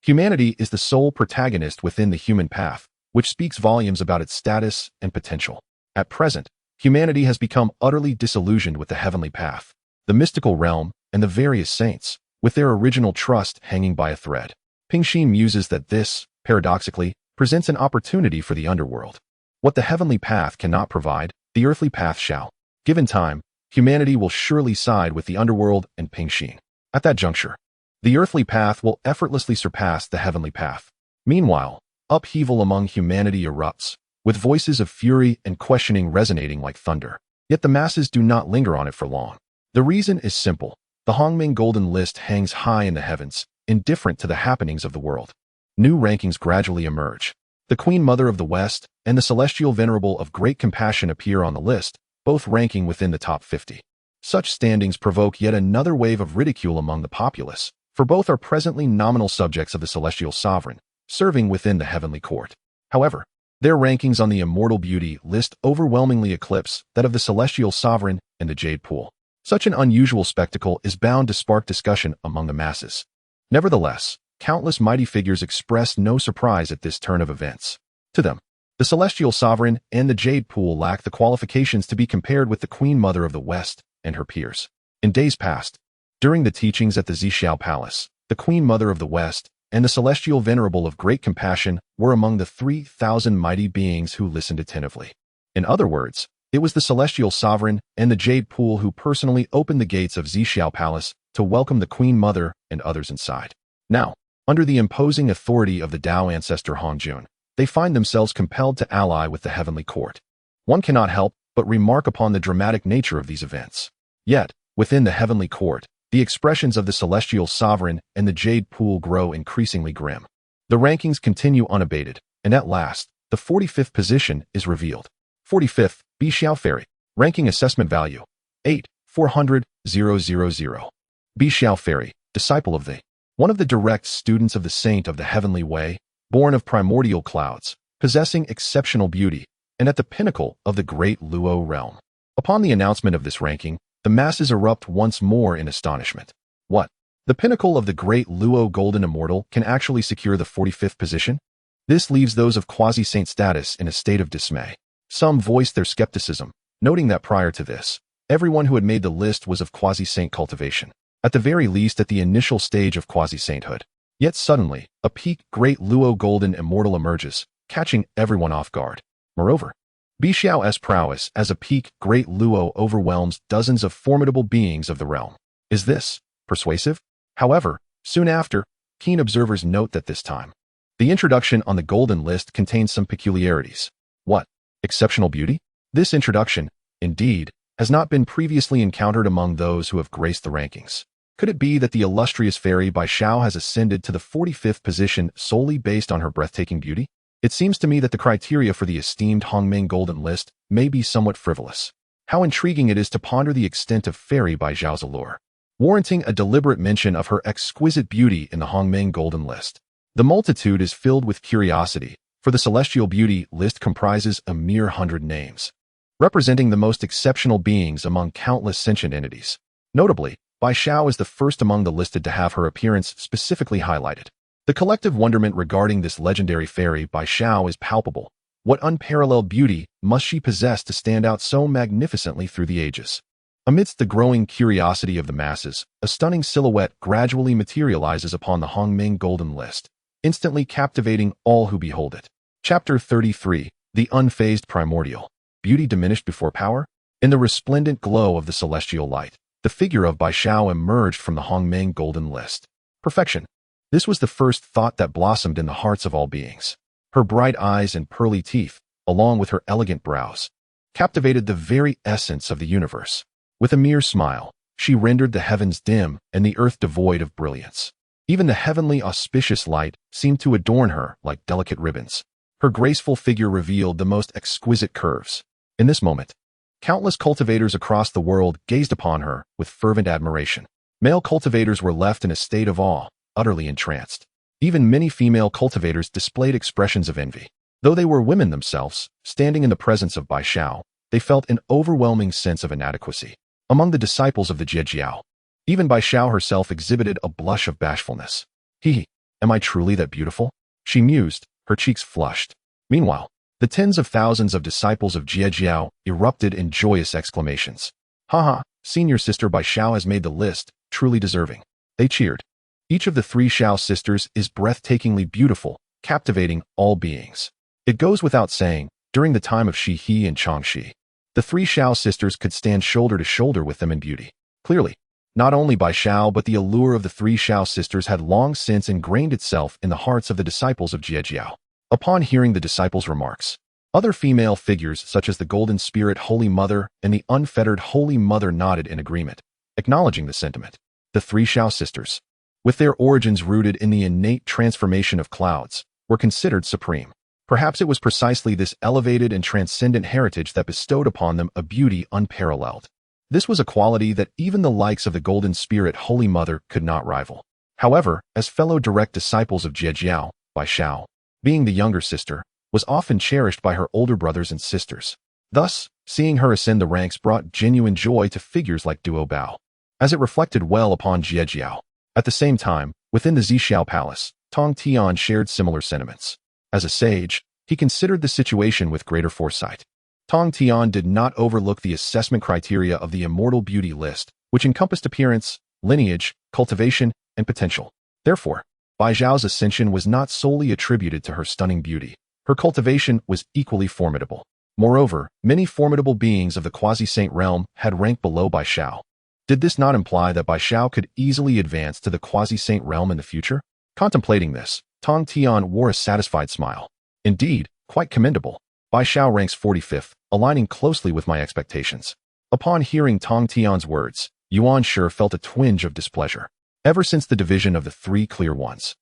A: humanity is the sole protagonist within the human path, which speaks volumes about its status and potential. At present, humanity has become utterly disillusioned with the heavenly path, the mystical realm, and the various saints, with their original trust hanging by a thread. Pingxin muses that this, paradoxically, presents an opportunity for the underworld. What the heavenly path cannot provide, the earthly path shall. Given time, humanity will surely side with the underworld and Pingxin. At that juncture, the earthly path will effortlessly surpass the heavenly path. Meanwhile, upheaval among humanity erupts, with voices of fury and questioning resonating like thunder. Yet the masses do not linger on it for long. The reason is simple. The Hongmeng Golden List hangs high in the heavens, indifferent to the happenings of the world. New rankings gradually emerge. The Queen Mother of the West and the Celestial Venerable of Great Compassion appear on the list, both ranking within the top 50. Such standings provoke yet another wave of ridicule among the populace, for both are presently nominal subjects of the Celestial Sovereign, serving within the heavenly court. However, their rankings on the Immortal Beauty list overwhelmingly eclipse that of the Celestial Sovereign and the Jade Pool. Such an unusual spectacle is bound to spark discussion among the masses. Nevertheless, countless mighty figures express no surprise at this turn of events. To them, the Celestial Sovereign and the Jade Pool lack the qualifications to be compared with the Queen Mother of the West and her peers. In days past, during the teachings at the Zhixiao Palace, the Queen Mother of the West and the Celestial Venerable of Great Compassion were among the 3,000 mighty beings who listened attentively. In other words, it was the Celestial Sovereign and the Jade Pool who personally opened the gates of Zhixiao Palace to welcome the Queen Mother and others inside. Now, under the imposing authority of the Dao ancestor Hongjun, they find themselves compelled to ally with the heavenly court. One cannot help but remark upon the dramatic nature of these events. Yet, within the heavenly court, the expressions of the Celestial Sovereign and the Jade Pool grow increasingly grim. The rankings continue unabated, and at last, the 45th position is revealed. 45th, Bi Xiao Fairy. Ranking assessment value, 8,400,000. Bi Xiao Fairy, disciple of the, one of the direct students of the Saint of the Heavenly Way, born of primordial clouds, possessing exceptional beauty, and at the pinnacle of the great Luo realm. Upon the announcement of this ranking, the masses erupt once more in astonishment. What? The pinnacle of the great Luo Golden Immortal can actually secure the 45th position? This leaves those of quasi-saint status in a state of dismay. Some voiced their skepticism, noting that prior to this, everyone who had made the list was of quasi-saint cultivation, at the very least at the initial stage of quasi-sainthood. Yet suddenly, a peak great Luo Golden Immortal emerges, catching everyone off guard. Moreover, Bi Xiao's prowess as a peak great Luo overwhelms dozens of formidable beings of the realm. Is this persuasive? However, soon after, keen observers note that this time, the introduction on the Golden List contains some peculiarities. What? Exceptional beauty? This introduction, indeed, has not been previously encountered among those who have graced the rankings. Could it be that the illustrious fairy Bai Xiao has ascended to the 45th position solely based on her breathtaking beauty? It seems to me that the criteria for the esteemed Hongmeng Golden List may be somewhat frivolous. How intriguing it is to ponder the extent of fairy Bai Xiao's allure, warranting a deliberate mention of her exquisite beauty in the Hongmeng Golden List. The multitude is filled with curiosity, for the Celestial Beauty list comprises a mere 100 names, representing the most exceptional beings among countless sentient entities. Notably, Bai Xiao is the first among the listed to have her appearance specifically highlighted. The collective wonderment regarding this legendary fairy Bai Xiao is palpable. What unparalleled beauty must she possess to stand out so magnificently through the ages? Amidst the growing curiosity of the masses, a stunning silhouette gradually materializes upon the Hongmeng Golden List, instantly captivating all who behold it. Chapter 33, The Unfazed Primordial. Beauty diminished before power? In the resplendent glow of the celestial light, the figure of Bai Xiao emerged from the Hongmeng Golden List. Perfection. This was the first thought that blossomed in the hearts of all beings. Her bright eyes and pearly teeth, along with her elegant brows, captivated the very essence of the universe. With a mere smile, she rendered the heavens dim and the earth devoid of brilliance. Even the heavenly auspicious light seemed to adorn her like delicate ribbons. Her graceful figure revealed the most exquisite curves. In this moment, countless cultivators across the world gazed upon her with fervent admiration. Male cultivators were left in a state of awe, utterly entranced. Even many female cultivators displayed expressions of envy. Though they were women themselves, standing in the presence of Bai Xiao, they felt an overwhelming sense of inadequacy. Among the disciples of the Jiejiao, even Bai Xiao herself exhibited a blush of bashfulness. Am I truly that beautiful? She mused, her cheeks flushed. Meanwhile, the tens of thousands of disciples of Jiejiao erupted in joyous exclamations. Haha, senior sister Bai Xiao has made the list, truly deserving. They cheered. Each of the three Xiao sisters is breathtakingly beautiful, captivating all beings. It goes without saying, during the time of Shi He and Chang Shi, the three Xiao sisters could stand shoulder to shoulder with them in beauty. Clearly, not only Bai Xiao but the allure of the three Xiao sisters had long since ingrained itself in the hearts of the disciples of Jiejiao. Upon hearing the disciples' remarks, other female figures such as the Golden Spirit Holy Mother and the Unfettered Holy Mother nodded in agreement, acknowledging the sentiment. The three Xiao sisters, with their origins rooted in the innate transformation of clouds, were considered supreme. Perhaps it was precisely this elevated and transcendent heritage that bestowed upon them a beauty unparalleled. This was a quality that even the likes of the Golden Spirit Holy Mother could not rival. However, as fellow direct disciples of Jiejiao, Bai Xiao, being the younger sister, was often cherished by her older brothers and sisters. Thus, seeing her ascend the ranks brought genuine joy to figures like Duo Bao, as it reflected well upon Jiejiao. At the same time, within the Zixiao Palace, Tong Tian shared similar sentiments. As a sage, he considered the situation with greater foresight. Tong Tian did not overlook the assessment criteria of the Immortal Beauty List, which encompassed appearance, lineage, cultivation, and potential. Therefore, Bai Xiao's ascension was not solely attributed to her stunning beauty. Her cultivation was equally formidable. Moreover, many formidable beings of the quasi-saint realm had ranked below Bai Xiao. Did this not imply that Bai Xiao could easily advance to the quasi-saint realm in the future? Contemplating this, Tong Tian wore a satisfied smile. Indeed, quite commendable. Bai Xiao ranks 45th, aligning closely with my expectations. Upon hearing Tong Tian's words, Yuan Shi felt a twinge of displeasure. Ever since the division of the three clear ones,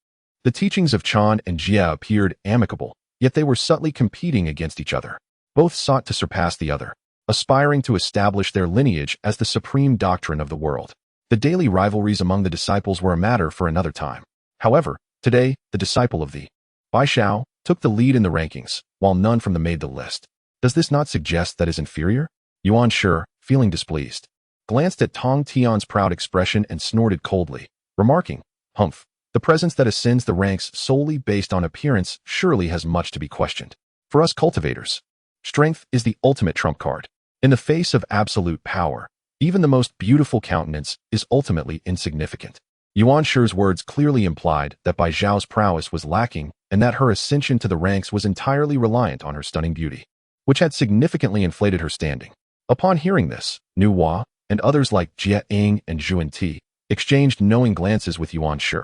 A: the teachings of Chan and Jia appeared amicable, yet they were subtly competing against each other. Both sought to surpass the other, aspiring to establish their lineage as the supreme doctrine of the world. The daily rivalries among the disciples were a matter for another time. However, today, the disciple of the Bai Xiao took the lead in the rankings, while none from them made the list. Does this not suggest that is inferior? Yuan Shi, feeling displeased, glanced at Tong Tian's proud expression and snorted coldly, remarking, "Humph, the presence that ascends the ranks solely based on appearance surely has much to be questioned. For us cultivators, strength is the ultimate trump card. In the face of absolute power, even the most beautiful countenance is ultimately insignificant." Yuan Shi's words clearly implied that Bai Xiao's prowess was lacking and that her ascension to the ranks was entirely reliant on her stunning beauty, which had significantly inflated her standing. Upon hearing this, Nu Hua and others like Jia Ying and Zhuan Ti exchanged knowing glances with Yuan Shi.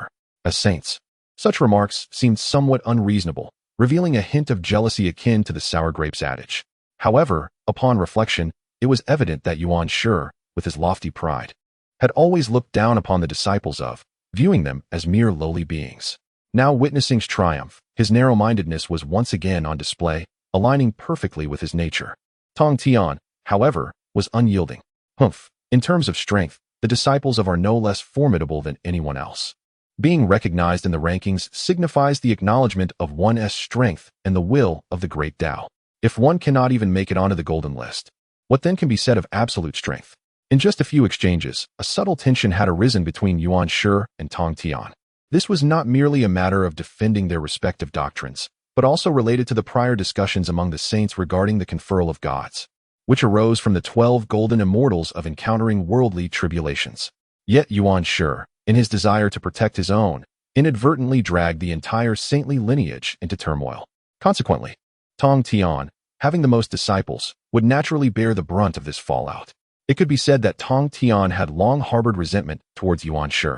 A: As saints, such remarks seemed somewhat unreasonable, revealing a hint of jealousy akin to the sour grapes adage. However, upon reflection, it was evident that Yuan Shi, with his lofty pride, had always looked down upon the disciples of, viewing them as mere lowly beings. Now witnessing his triumph, his narrow-mindedness was once again on display, aligning perfectly with his nature. Tong Tian, however, was unyielding. Humph, in terms of strength, the disciples of are no less formidable than anyone else. Being recognized in the rankings signifies the acknowledgement of one's strength and the will of the Great Dao. If one cannot even make it onto the golden list, what then can be said of absolute strength? In just a few exchanges, a subtle tension had arisen between Yuan Shi and Tong Tian. This was not merely a matter of defending their respective doctrines, but also related to the prior discussions among the saints regarding the conferral of gods, which arose from the 12 golden immortals of encountering worldly tribulations. Yet Yuan Shi, in his desire to protect his own, inadvertently dragged the entire saintly lineage into turmoil. Consequently, Tong Tian, having the most disciples, would naturally bear the brunt of this fallout. It could be said that Tong Tian had long harbored resentment towards Yuan Shi,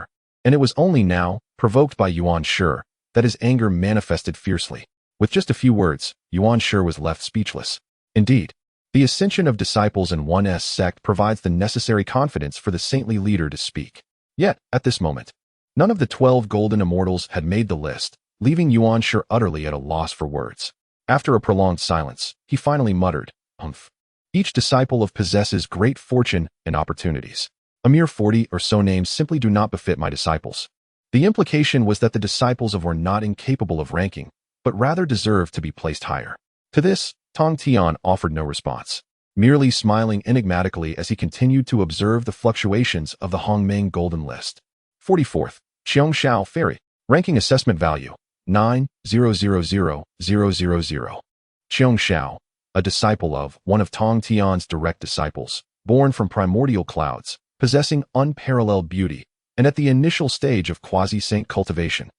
A: and it was only now, provoked by Yuan Shi, that his anger manifested fiercely. With just a few words, Yuan Shi was left speechless. Indeed, the ascension of disciples in one's sect provides the necessary confidence for the saintly leader to speak. Yet, at this moment, none of the 12 golden immortals had made the list, leaving Yuan Shi utterly at a loss for words. After a prolonged silence, he finally muttered, "Humph. Each disciple possesses great fortune and opportunities. A mere 40 or so names simply do not befit my disciples." The implication was that the disciples were not incapable of ranking, but rather deserved to be placed higher. To this, Tong Tian offered no response, merely smiling enigmatically as he continued to observe the fluctuations of the Hongmeng Golden List. 44th, Qiong Xiao Fairy, ranking assessment value, 9,000,000. Qiong Xiao, a disciple of one of Tong Tian's direct disciples, born from primordial clouds, possessing unparalleled beauty, and at the initial stage of quasi-saint cultivation.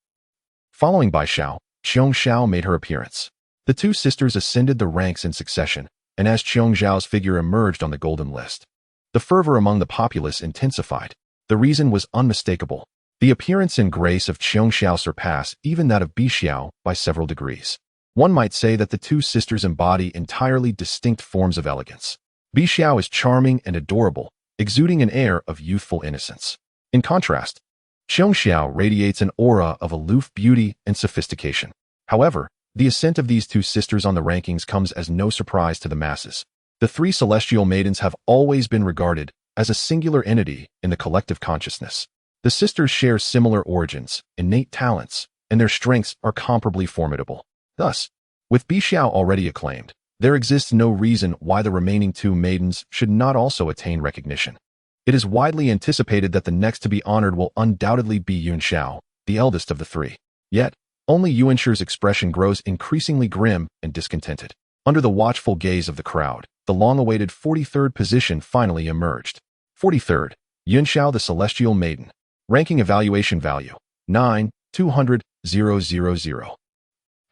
A: Following Bai Xiao, Qiong Xiao made her appearance. The two sisters ascended the ranks in succession, and as Qiong Xiao's figure emerged on the golden list, the fervor among the populace intensified. The reason was unmistakable. The appearance and grace of Qiong Xiao surpassed even that of Bi Xiao by several degrees. One might say that the two sisters embody entirely distinct forms of elegance. Bi Xiao is charming and adorable, exuding an air of youthful innocence. In contrast, Qiong Xiao radiates an aura of aloof beauty and sophistication. However, the ascent of these two sisters on the rankings comes as no surprise to the masses. The three celestial maidens have always been regarded as a singular entity in the collective consciousness. The sisters share similar origins, innate talents, and their strengths are comparably formidable. Thus, with Bi Xiao already acclaimed, there exists no reason why the remaining two maidens should not also attain recognition. It is widely anticipated that the next to be honored will undoubtedly be Yuan Xiao, the eldest of the three. Yet, only Yuan Shi's expression grows increasingly grim and discontented. Under the watchful gaze of the crowd, the long-awaited 43rd position finally emerged. 43rd, Yuan Xiao the Celestial Maiden. Ranking evaluation value, 9,200,000.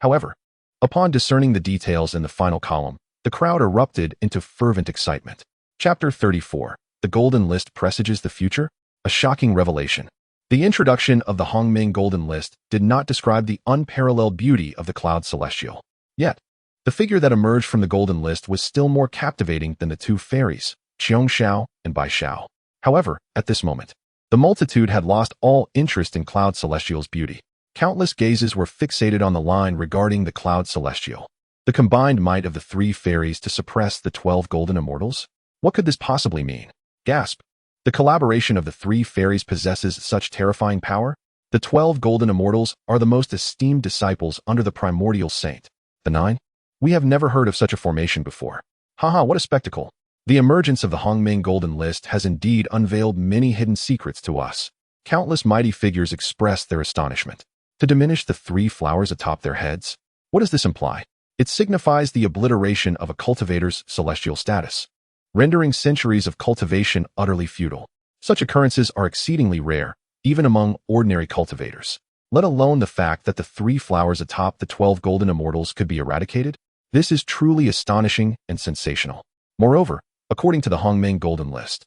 A: However, upon discerning the details in the final column, the crowd erupted into fervent excitement. Chapter 34. The Golden List presages the future? A shocking revelation. The introduction of the Hongmeng Golden List did not describe the unparalleled beauty of the Cloud Celestial. Yet, the figure that emerged from the Golden List was still more captivating than the two fairies, Qiong Xiao and Bai Xiao. However, at this moment, the multitude had lost all interest in Cloud Celestial's beauty. Countless gazes were fixated on the line regarding the Cloud Celestial. The combined might of the three fairies to suppress the 12 golden immortals? What could this possibly mean? Gasp. The collaboration of the three fairies possesses such terrifying power? The 12 golden immortals are the most esteemed disciples under the primordial saint. The 9? We have never heard of such a formation before. Haha, what a spectacle. The emergence of the Hongmeng Golden List has indeed unveiled many hidden secrets to us. Countless mighty figures expressed their astonishment. To diminish the three flowers atop their heads? What does this imply? It signifies the obliteration of a cultivator's celestial status, rendering centuries of cultivation utterly futile. Such occurrences are exceedingly rare, even among ordinary cultivators. Let alone the fact that the three flowers atop the 12 golden immortals could be eradicated. This is truly astonishing and sensational. Moreover, according to the Hongmeng Golden List,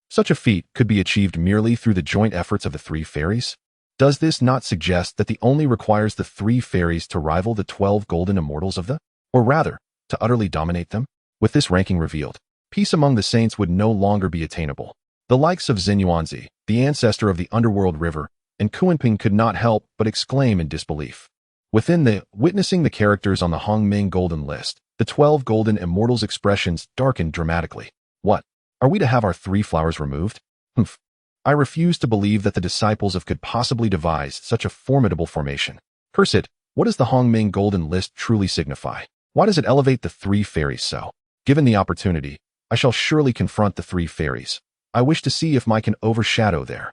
A: such a feat could be achieved merely through the joint efforts of the three fairies. Does this not suggest that the only requires the three fairies to rival the 12 golden immortals of the, or rather, to utterly dominate them? With this ranking revealed, peace among the saints would no longer be attainable. The likes of Xinyuanzi, the ancestor of the underworld river, and Kuanping could not help but exclaim in disbelief. Witnessing the characters on the Hongmeng Golden List, the 12 golden immortals' expressions darkened dramatically. What? Are we to have our three flowers removed? Humph. I refuse to believe that the disciples could possibly devise such a formidable formation. Curse it, what does the Hongmeng Golden List truly signify? Why does it elevate the three fairies so? Given the opportunity, I shall surely confront the three fairies. I wish to see if I can overshadow their.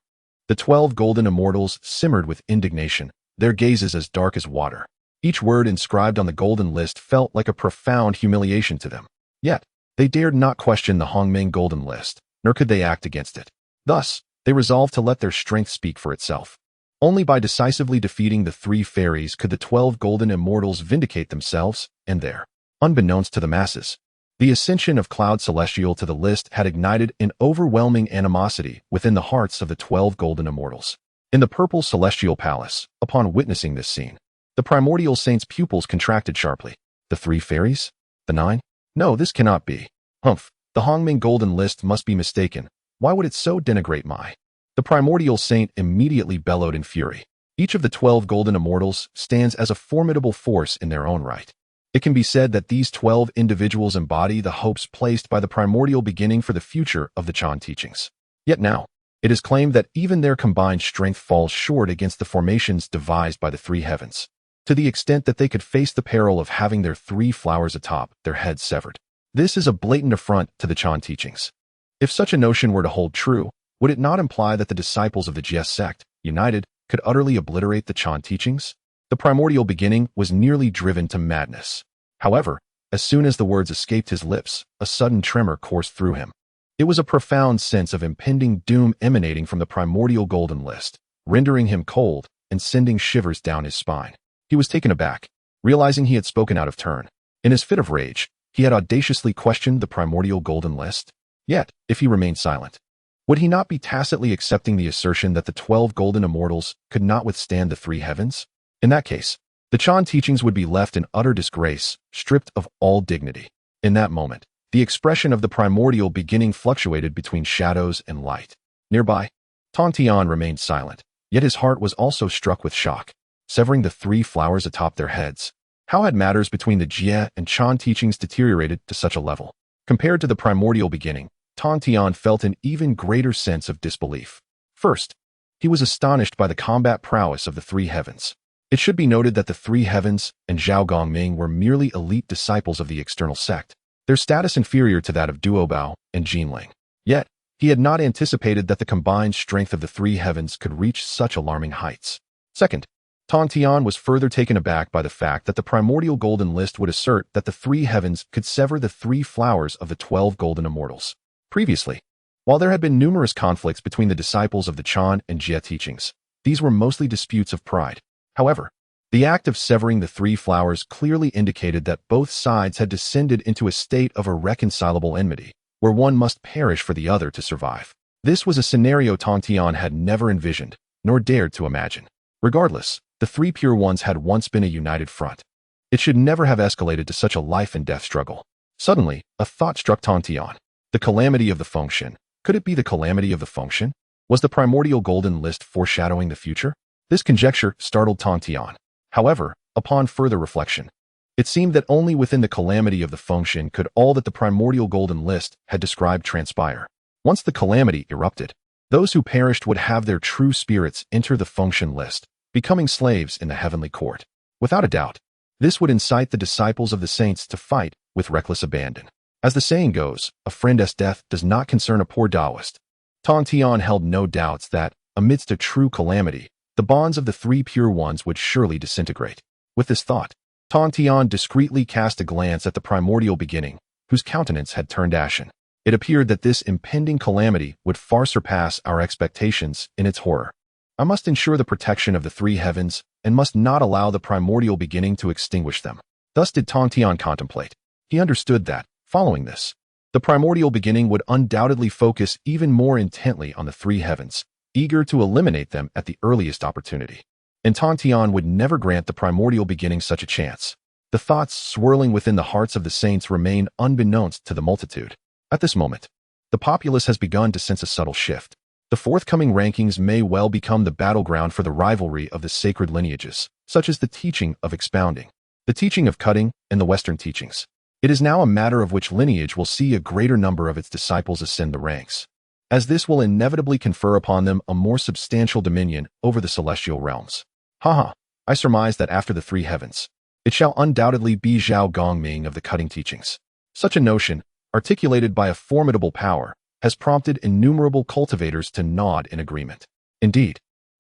A: The 12 golden immortals simmered with indignation, their gazes as dark as water. Each word inscribed on the golden list felt like a profound humiliation to them. Yet, they dared not question the Hongmeng Golden List, nor could they act against it. Thus, they resolved to let their strength speak for itself. Only by decisively defeating the three fairies could the 12 golden immortals vindicate themselves and their. Unbeknownst to the masses, the ascension of Cloud Celestial to the list had ignited an overwhelming animosity within the hearts of the 12 golden immortals. In the purple celestial palace, upon witnessing this scene, The primordial saint's pupils contracted sharply. The 3 fairies? The 9? No, this cannot be. Humph, the Hongming Golden List must be mistaken. Why would it so denigrate my? The primordial saint immediately bellowed in fury. Each of the 12 golden immortals stands as a formidable force in their own right. It can be said that these 12 individuals embody the hopes placed by the primordial beginning for the future of the Chan teachings. Yet now, it is claimed that even their combined strength falls short against the formations devised by the 3 heavens, to the extent that they could face the peril of having their 3 flowers atop their heads severed. This is a blatant affront to the Chan teachings. If such a notion were to hold true, would it not imply that the disciples of the Jie sect, united, could utterly obliterate the Chan teachings? The primordial beginning was nearly driven to madness. However, as soon as the words escaped his lips, a sudden tremor coursed through him. It was a profound sense of impending doom emanating from the primordial golden list, rendering him cold and sending shivers down his spine. He was taken aback, realizing he had spoken out of turn. In his fit of rage, he had audaciously questioned the primordial golden list. Yet, if he remained silent, would he not be tacitly accepting the assertion that the 12 golden immortals could not withstand the 3 heavens? In that case, the Chan teachings would be left in utter disgrace, stripped of all dignity. In that moment, the expression of the primordial beginning fluctuated between shadows and light. Nearby, Tantian remained silent, yet his heart was also struck with shock. Severing the 3 flowers atop their heads. How had matters between the Jie and Chan teachings deteriorated to such a level? Compared to the primordial beginning, Tantian felt an even greater sense of disbelief. First, he was astonished by the combat prowess of the 3 heavens. It should be noted that the 3 heavens and Zhao Gongming were merely elite disciples of the external sect, their status inferior to that of Duobao and Jinling. Yet, he had not anticipated that the combined strength of the 3 heavens could reach such alarming heights. Second, Tantian was further taken aback by the fact that the primordial golden list would assert that the 3 heavens could sever the 3 flowers of the 12 golden immortals. Previously, while there had been numerous conflicts between the disciples of the Chan and Jie teachings, these were mostly disputes of pride. However, the act of severing the 3 flowers clearly indicated that both sides had descended into a state of irreconcilable enmity, where one must perish for the other to survive. This was a scenario Tantian had never envisioned, nor dared to imagine. Regardless, the 3 pure ones had once been a united front. It should never have escalated to such a life-and-death struggle. Suddenly, a thought struck Tantian. The calamity of the function. Could it be the calamity of the function? Was the primordial golden list foreshadowing the future? This conjecture startled Tantian. However, upon further reflection, it seemed that only within the calamity of the function could all that the primordial golden list had described transpire. Once the calamity erupted, those who perished would have their true spirits enter the function list, becoming slaves in the heavenly court. Without a doubt, this would incite the disciples of the saints to fight with reckless abandon. As the saying goes, a friend's death does not concern a poor Taoist. Tantian held no doubts that, amidst a true calamity, the bonds of the 3 pure ones would surely disintegrate. With this thought, Tantian discreetly cast a glance at the primordial beginning, whose countenance had turned ashen. It appeared that this impending calamity would far surpass our expectations in its horror. I must ensure the protection of the 3 heavens and must not allow the primordial beginning to extinguish them. Thus did Tantian contemplate. He understood that, following this, the primordial beginning would undoubtedly focus even more intently on the 3 heavens, eager to eliminate them at the earliest opportunity. And Tantian would never grant the primordial beginning such a chance. The thoughts swirling within the hearts of the saints remain unbeknownst to the multitude. At this moment, the populace has begun to sense a subtle shift. The forthcoming rankings may well become the battleground for the rivalry of the sacred lineages, such as the teaching of expounding, the teaching of cutting, and the Western teachings. It is now a matter of which lineage will see a greater number of its disciples ascend the ranks, as this will inevitably confer upon them a more substantial dominion over the celestial realms. I surmise that after the 3 heavens, it shall undoubtedly be Zhao Gongming of the cutting teachings. Such a notion, articulated by a formidable power, has prompted innumerable cultivators to nod in agreement. Indeed,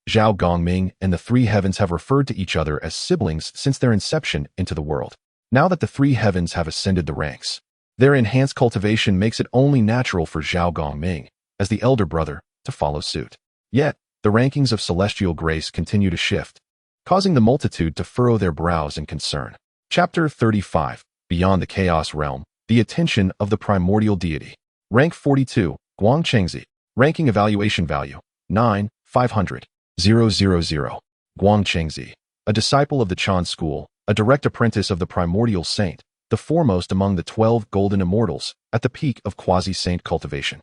A: Zhao Gongming and the 3 heavens have referred to each other as siblings since their inception into the world. Now that the 3 heavens have ascended the ranks, their enhanced cultivation makes it only natural for Zhao Gongming, as the elder brother, to follow suit. Yet, the rankings of celestial grace continue to shift, causing the multitude to furrow their brows in concern. Chapter 35, Beyond the Chaos Realm, the Attention of the Primordial Deity. Rank 42, Guangchengzi. Ranking Evaluation Value, 9, 500, 000. Guangchengzi. a disciple of the Chan school, a direct apprentice of the primordial saint, the foremost among the 12 golden immortals, at the peak of quasi-saint cultivation.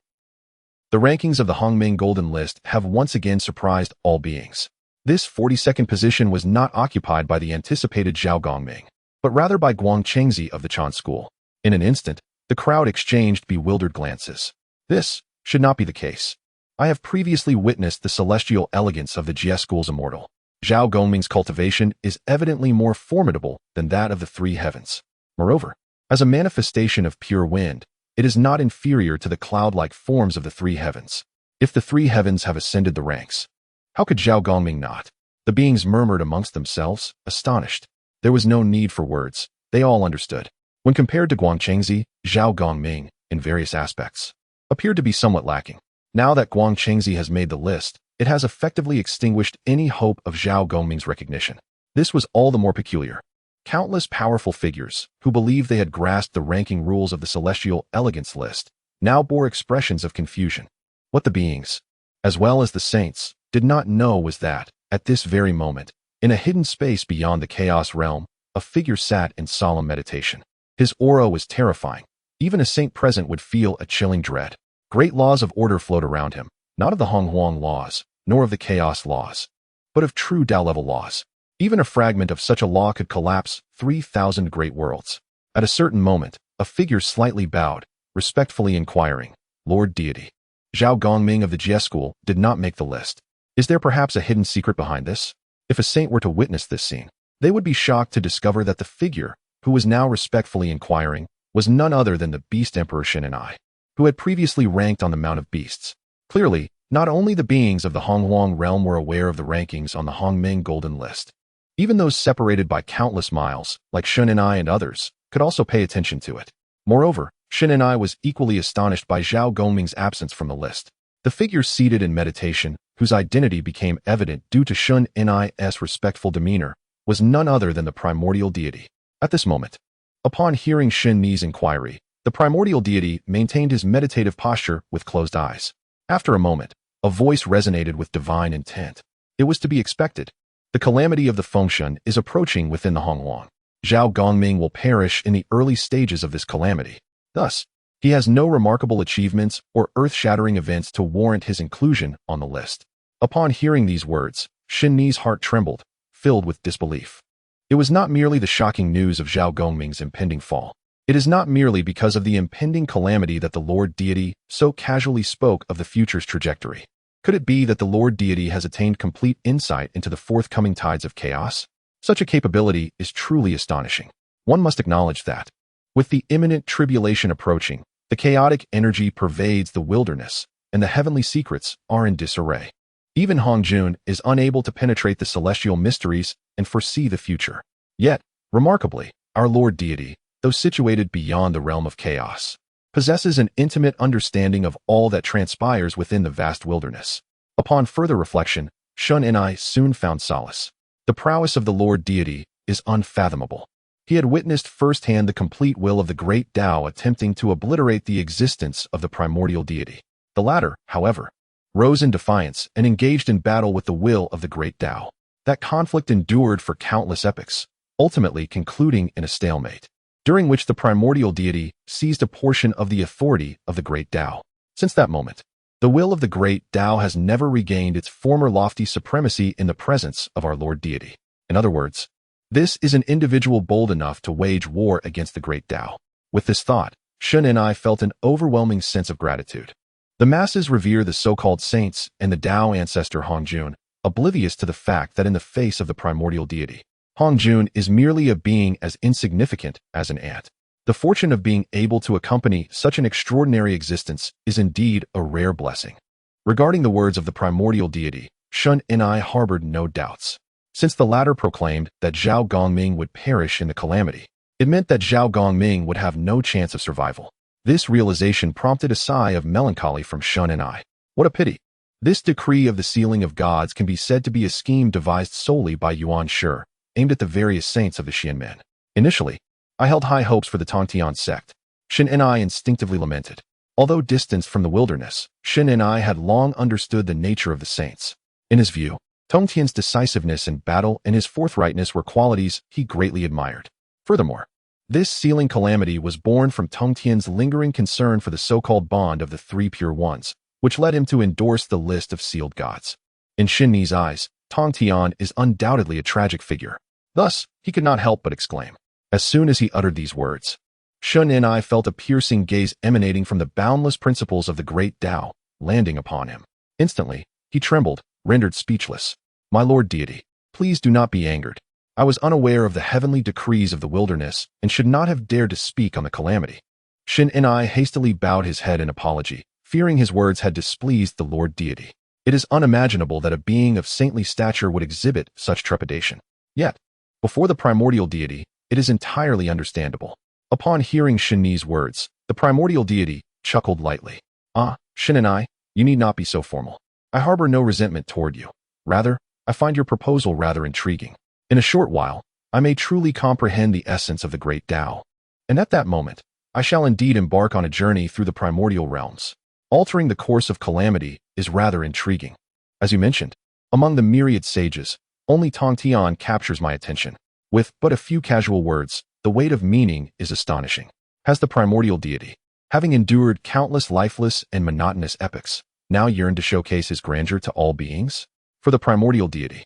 A: The rankings of the Hongming Golden List have once again surprised all beings. This 42nd position was not occupied by the anticipated Zhao Gongming, but rather by Guang Chengzi of the Chan school. In an instant, the crowd exchanged bewildered glances. This should not be the case. I have previously witnessed the celestial elegance of the Jie school's immortal. Zhao Gongming's cultivation is evidently more formidable than that of the three heavens. Moreover, as a manifestation of pure wind, it is not inferior to the cloud-like forms of the three heavens. If the three heavens have ascended the ranks, how could Zhao Gongming not? The beings murmured amongst themselves, astonished. There was no need for words. They all understood. When compared to Guang Chengzi, Zhao Gongming, in various aspects, appeared to be somewhat lacking. Now that Guang Chengzi has made the list, it has effectively extinguished any hope of Zhao Gongming's recognition. This was all the more peculiar. Countless powerful figures, who believed they had grasped the ranking rules of the celestial elegance list, now bore expressions of confusion. What the beings, as well as the saints, did not know was that, at this very moment, in a hidden space beyond the chaos realm, a figure sat in solemn meditation. His aura was terrifying. Even a saint present would feel a chilling dread. Great laws of order flowed around him, not of the Honghuang laws, nor of the chaos laws, but of true Dao-level laws. Even a fragment of such a law could collapse 3,000 great worlds. At a certain moment, a figure slightly bowed, respectfully inquiring, "Lord Deity." Zhao Gongming of the Jie school did not make the list. Is there perhaps a hidden secret behind this? If a saint were to witness this scene, they would be shocked to discover that the figure, who was now respectfully inquiring, was none other than the Beast Emperor Shen and I, who had previously ranked on the Mount of Beasts. Clearly, not only the beings of the Honghuang realm were aware of the rankings on the Hongming Golden List. Even those separated by countless miles, like Shen and I and others, could also pay attention to it. Moreover, Shen and I was equally astonished by Zhao Gongming's absence from the list. The figure seated in meditation, whose identity became evident due to Shen and I's respectful demeanor, was none other than the primordial deity. At this moment, upon hearing Shen Ni's inquiry, the primordial deity maintained his meditative posture with closed eyes. After a moment, a voice resonated with divine intent. It was to be expected. The calamity of the Fengshen is approaching within the Honghuang. Zhao Gongming will perish in the early stages of this calamity. Thus, he has no remarkable achievements or earth-shattering events to warrant his inclusion on the list. Upon hearing these words, Shen Ni's heart trembled, filled with disbelief. It was not merely the shocking news of Zhao Gongming's impending fall. It is not merely because of the impending calamity that the Lord Deity so casually spoke of the future's trajectory. Could it be that the Lord Deity has attained complete insight into the forthcoming tides of chaos? Such a capability is truly astonishing. One must acknowledge that, with the imminent tribulation approaching, the chaotic energy pervades the wilderness, and the heavenly secrets are in disarray. Even Hongjun is unable to penetrate the celestial mysteries and foresee the future. Yet, remarkably, our Lord Deity, though situated beyond the realm of chaos, possesses an intimate understanding of all that transpires within the vast wilderness. Upon further reflection, Shun and I soon found solace. The prowess of the Lord Deity is unfathomable. He had witnessed firsthand the complete will of the Great Dao attempting to obliterate the existence of the primordial deity. The latter, however, rose in defiance and engaged in battle with the will of the Great Dao. That conflict endured for countless epochs, ultimately concluding in a stalemate, during which the primordial deity seized a portion of the authority of the Great Dao. Since that moment, the will of the Great Dao has never regained its former lofty supremacy in the presence of our Lord Deity. In other words, this is an individual bold enough to wage war against the Great Dao. With this thought, Shun and I felt an overwhelming sense of gratitude. The masses revere the so-called saints and the Dao ancestor Hongjun, oblivious to the fact that in the face of the primordial deity, Hongjun is merely a being as insignificant as an ant. The fortune of being able to accompany such an extraordinary existence is indeed a rare blessing. Regarding the words of the primordial deity, Shun and I harbored no doubts. Since the latter proclaimed that Zhao Gongming would perish in the calamity, it meant that Zhao Gongming would have no chance of survival. This realization prompted a sigh of melancholy from Shun and I. What a pity. This decree of the sealing of gods can be said to be a scheme devised solely by Yuan Shi, aimed at the various saints of the Xianmen. Initially, I held high hopes for the Tongtian sect. Shen and I instinctively lamented. Although distanced from the wilderness, Shen and I had long understood the nature of the saints. In his view, Tong Tian's decisiveness in battle and his forthrightness were qualities he greatly admired. Furthermore, this sealing calamity was born from Tong Tian's lingering concern for the so-called bond of the three pure ones, which led him to endorse the list of sealed gods. In Xin Ni's eyes, Tong Tian is undoubtedly a tragic figure. Thus, he could not help but exclaim. As soon as he uttered these words, Xin Ni felt a piercing gaze emanating from the boundless principles of the Great Dao, landing upon him. Instantly, he trembled, rendered speechless. My Lord Deity, please do not be angered. I was unaware of the heavenly decrees of the wilderness and should not have dared to speak on the calamity. Xin Ni hastily bowed his head in apology, fearing his words had displeased the Lord Deity. It is unimaginable that a being of saintly stature would exhibit such trepidation. Yet, before the primordial deity, it is entirely understandable. Upon hearing Xin Ni's words, the primordial deity chuckled lightly. Ah, Xin Ni, you need not be so formal. I harbor no resentment toward you. Rather, I find your proposal rather intriguing. In a short while, I may truly comprehend the essence of the Great Dao. And at that moment, I shall indeed embark on a journey through the primordial realms. Altering the course of calamity is rather intriguing. As you mentioned, among the myriad sages, only Tong Tian captures my attention. With but a few casual words, the weight of meaning is astonishing. Has the primordial deity, having endured countless lifeless and monotonous epochs, now yearned to showcase his grandeur to all beings? For the primordial deity,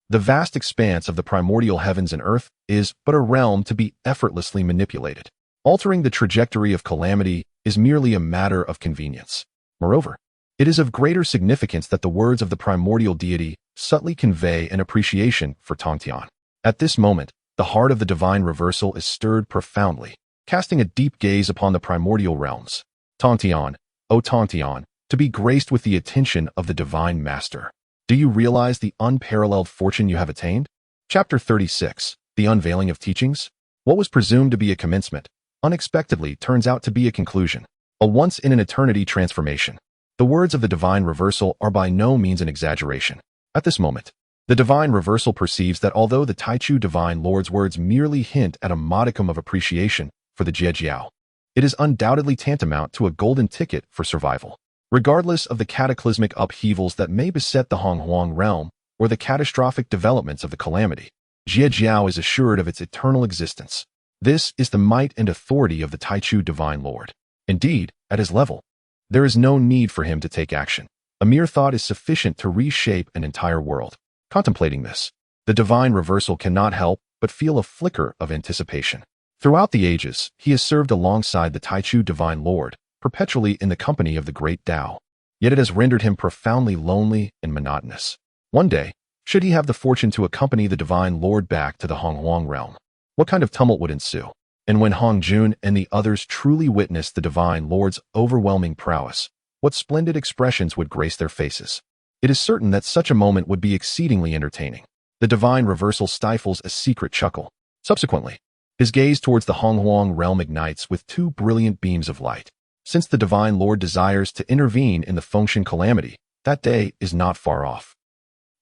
A: the vast expanse of the primordial heavens and earth is but a realm to be effortlessly manipulated. Altering the trajectory of calamity is merely a matter of convenience. Moreover, it is of greater significance that the words of the primordial deity subtly convey an appreciation for Tong Tian. At this moment, the heart of the divine reversal is stirred profoundly, casting a deep gaze upon the primordial realms. Tong Tian, O Tong Tian, to be graced with the attention of the divine master. Do you realize the unparalleled fortune you have attained? Chapter 36, The Unveiling of Teachings. What was presumed to be a commencement, unexpectedly turns out to be a conclusion. A once-in-an-eternity transformation. The words of the divine reversal are by no means an exaggeration. At this moment, the divine reversal perceives that although the Taichu divine lord's words merely hint at a modicum of appreciation for the Jiejiao, it is undoubtedly tantamount to a golden ticket for survival. Regardless of the cataclysmic upheavals that may beset the Honghuang realm or the catastrophic developments of the calamity, Jiejiao is assured of its eternal existence. This is the might and authority of the Taichu divine lord. Indeed, at his level, there is no need for him to take action. A mere thought is sufficient to reshape an entire world. Contemplating this, the divine reversal cannot help but feel a flicker of anticipation. Throughout the ages, he has served alongside the Taichu divine lord, perpetually in the company of the Great Dao. Yet it has rendered him profoundly lonely and monotonous. One day, should he have the fortune to accompany the divine lord back to the Honghuang realm, what kind of tumult would ensue? And when Hong Jun and the others truly witnessed the divine lord's overwhelming prowess, what splendid expressions would grace their faces? It is certain that such a moment would be exceedingly entertaining. The divine reversal stifles a secret chuckle. Subsequently, his gaze towards the Honghuang realm ignites with two brilliant beams of light. Since the divine lord desires to intervene in the Fengshen calamity, that day is not far off.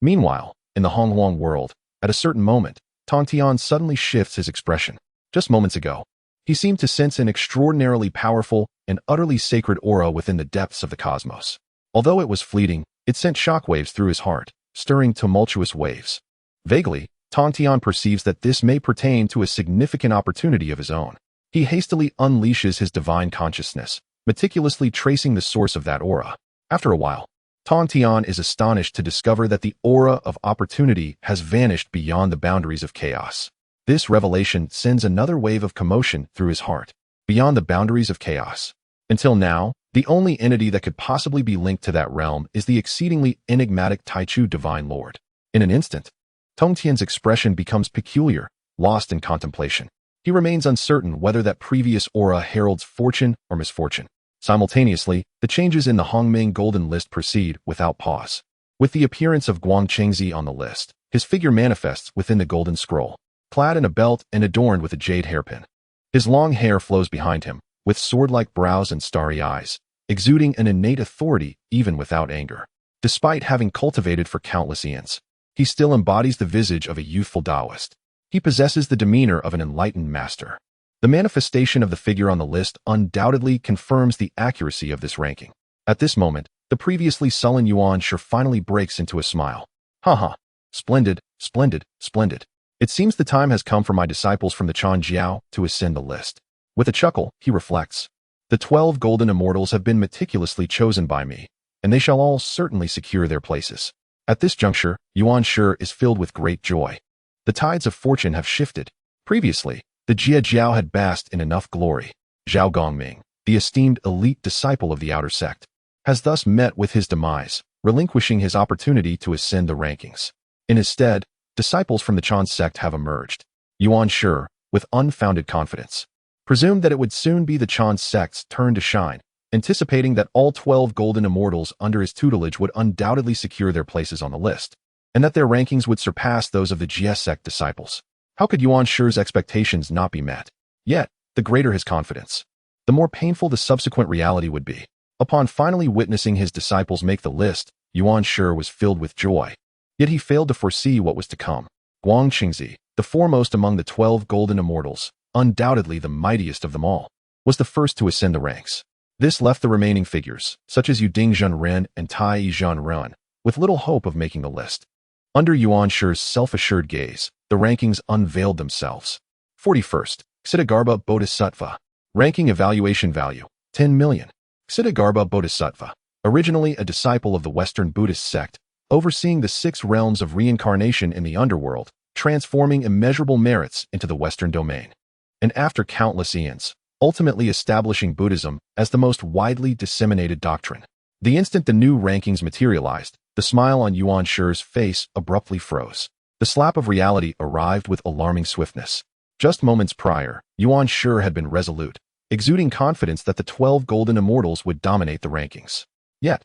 A: Meanwhile, in the Honghuang world, at a certain moment, Tong Tian suddenly shifts his expression. Just moments ago, he seemed to sense an extraordinarily powerful and utterly sacred aura within the depths of the cosmos. Although it was fleeting, it sent shockwaves through his heart, stirring tumultuous waves. Vaguely, Tong Tian perceives that this may pertain to a significant opportunity of his own. He hastily unleashes his divine consciousness, meticulously tracing the source of that aura. After a while, Tong Tian is astonished to discover that the aura of opportunity has vanished beyond the boundaries of chaos. This revelation sends another wave of commotion through his heart, beyond the boundaries of chaos. Until now, the only entity that could possibly be linked to that realm is the exceedingly enigmatic Taichu divine lord. In an instant, Tong Tian's expression becomes peculiar, lost in contemplation. He remains uncertain whether that previous aura heralds fortune or misfortune. Simultaneously, the changes in the Hongming Golden List proceed without pause. With the appearance of Guang Chengzi on the list, his figure manifests within the Golden Scroll, clad in a belt and adorned with a jade hairpin. His long hair flows behind him, with sword-like brows and starry eyes, exuding an innate authority even without anger. Despite having cultivated for countless eons, he still embodies the visage of a youthful Taoist. He possesses the demeanor of an enlightened master. The manifestation of the figure on the list undoubtedly confirms the accuracy of this ranking. At this moment, the previously sullen Yuan Shi finally breaks into a smile. Haha, Splendid, splendid, splendid. It seems the time has come for my disciples from the Chan Jiao to ascend the list. With a chuckle, he reflects. The 12 golden immortals have been meticulously chosen by me, and they shall all certainly secure their places. At this juncture, Yuan Shi is filled with great joy. The tides of fortune have shifted. Previously, the Jie Jiao had basked in enough glory. Zhao Gongming, the esteemed elite disciple of the outer sect, has thus met with his demise, relinquishing his opportunity to ascend the rankings. In his stead, disciples from the Chan sect have emerged. Yuan Shi, with unfounded confidence, presumed that it would soon be the Chan sect's turn to shine, anticipating that all 12 golden immortals under his tutelage would undoubtedly secure their places on the list, and that their rankings would surpass those of the Jie sect disciples. How could Yuan Shi's expectations not be met? Yet, the greater his confidence, the more painful the subsequent reality would be. Upon finally witnessing his disciples make the list, Yuan Shi was filled with joy. Yet he failed to foresee what was to come. Guang Qingzi, the foremost among the 12 golden immortals, undoubtedly the mightiest of them all, was the first to ascend the ranks. This left the remaining figures, such as Yuding Zhenren and Tai Zhenren, with little hope of making the list. Under Yuan Shi's self-assured gaze, the rankings unveiled themselves. 41st, Ksitigarbha Bodhisattva. Ranking evaluation value, 10 million. Ksitigarbha Bodhisattva, originally a disciple of the Western Buddhist sect, overseeing the 6 realms of reincarnation in the underworld, transforming immeasurable merits into the Western domain. And after countless eons, ultimately establishing Buddhism as the most widely disseminated doctrine. The instant the new rankings materialized, the smile on Yuan Shi's face abruptly froze. The slap of reality arrived with alarming swiftness. Just moments prior, Yuan Shi had been resolute, exuding confidence that the 12 golden immortals would dominate the rankings. Yet,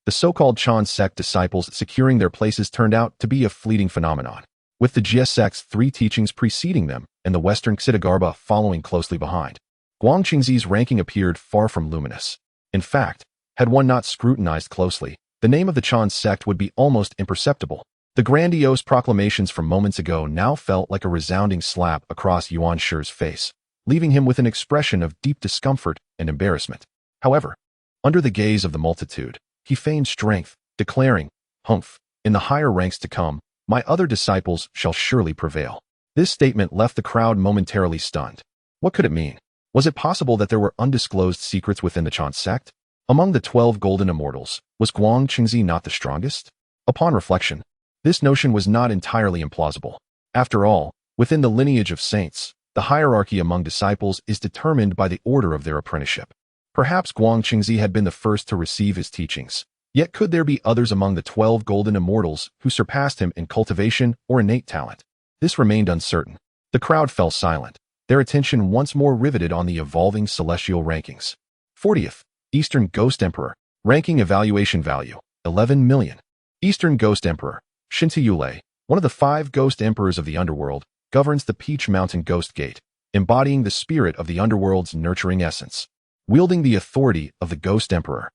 A: the so-called Chan sect disciples securing their places turned out to be a fleeting phenomenon, with the Jie sect's 3 teachings preceding them and the Western Ksitigarbha following closely behind. Guang Qingzi's ranking appeared far from luminous. In fact, had one not scrutinized closely, the name of the Chan sect would be almost imperceptible. The grandiose proclamations from moments ago now felt like a resounding slap across Yuan Shi's face, leaving him with an expression of deep discomfort and embarrassment. However, under the gaze of the multitude, he feigned strength, declaring, "Humph, in the higher ranks to come, my other disciples shall surely prevail." This statement left the crowd momentarily stunned. What could it mean? Was it possible that there were undisclosed secrets within the Chan sect? Among the 12 golden immortals, was Guang Qingzi not the strongest? Upon reflection, this notion was not entirely implausible. After all, within the lineage of saints, the hierarchy among disciples is determined by the order of their apprenticeship. Perhaps Guang Qingzi had been the first to receive his teachings. Yet could there be others among the 12 golden immortals who surpassed him in cultivation or innate talent? This remained uncertain. The crowd fell silent, their attention once more riveted on the evolving celestial rankings. 40th, Eastern Ghost Emperor. Ranking evaluation value, 11 million. Eastern Ghost Emperor, Shintiyule, one of the 5 ghost emperors of the underworld, governs the Peach Mountain Ghost Gate, embodying the spirit of the underworld's nurturing essence, wielding the authority of the Ghost Emperor.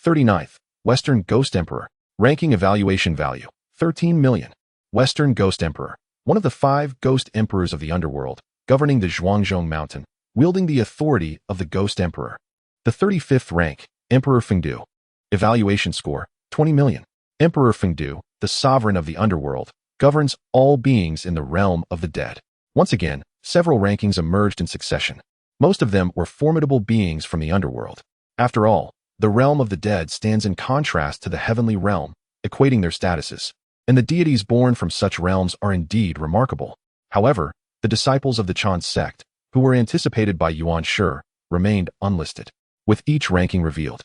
A: 39th, Western Ghost Emperor. Ranking evaluation value, 13 million. Western Ghost Emperor, one of the 5 ghost emperors of the underworld, governing the Zhuangzhong Mountain, wielding the authority of the Ghost Emperor. The 35th rank, Emperor Fengdu. Evaluation score, 20 million. Emperor Fengdu, the sovereign of the underworld, governs all beings in the realm of the dead. Once again, several rankings emerged in succession. Most of them were formidable beings from the underworld. After all, the realm of the dead stands in contrast to the heavenly realm, equating their statuses, and the deities born from such realms are indeed remarkable. However, the disciples of the Chan sect, who were anticipated by Yuan Shi, remained unlisted. With each ranking revealed,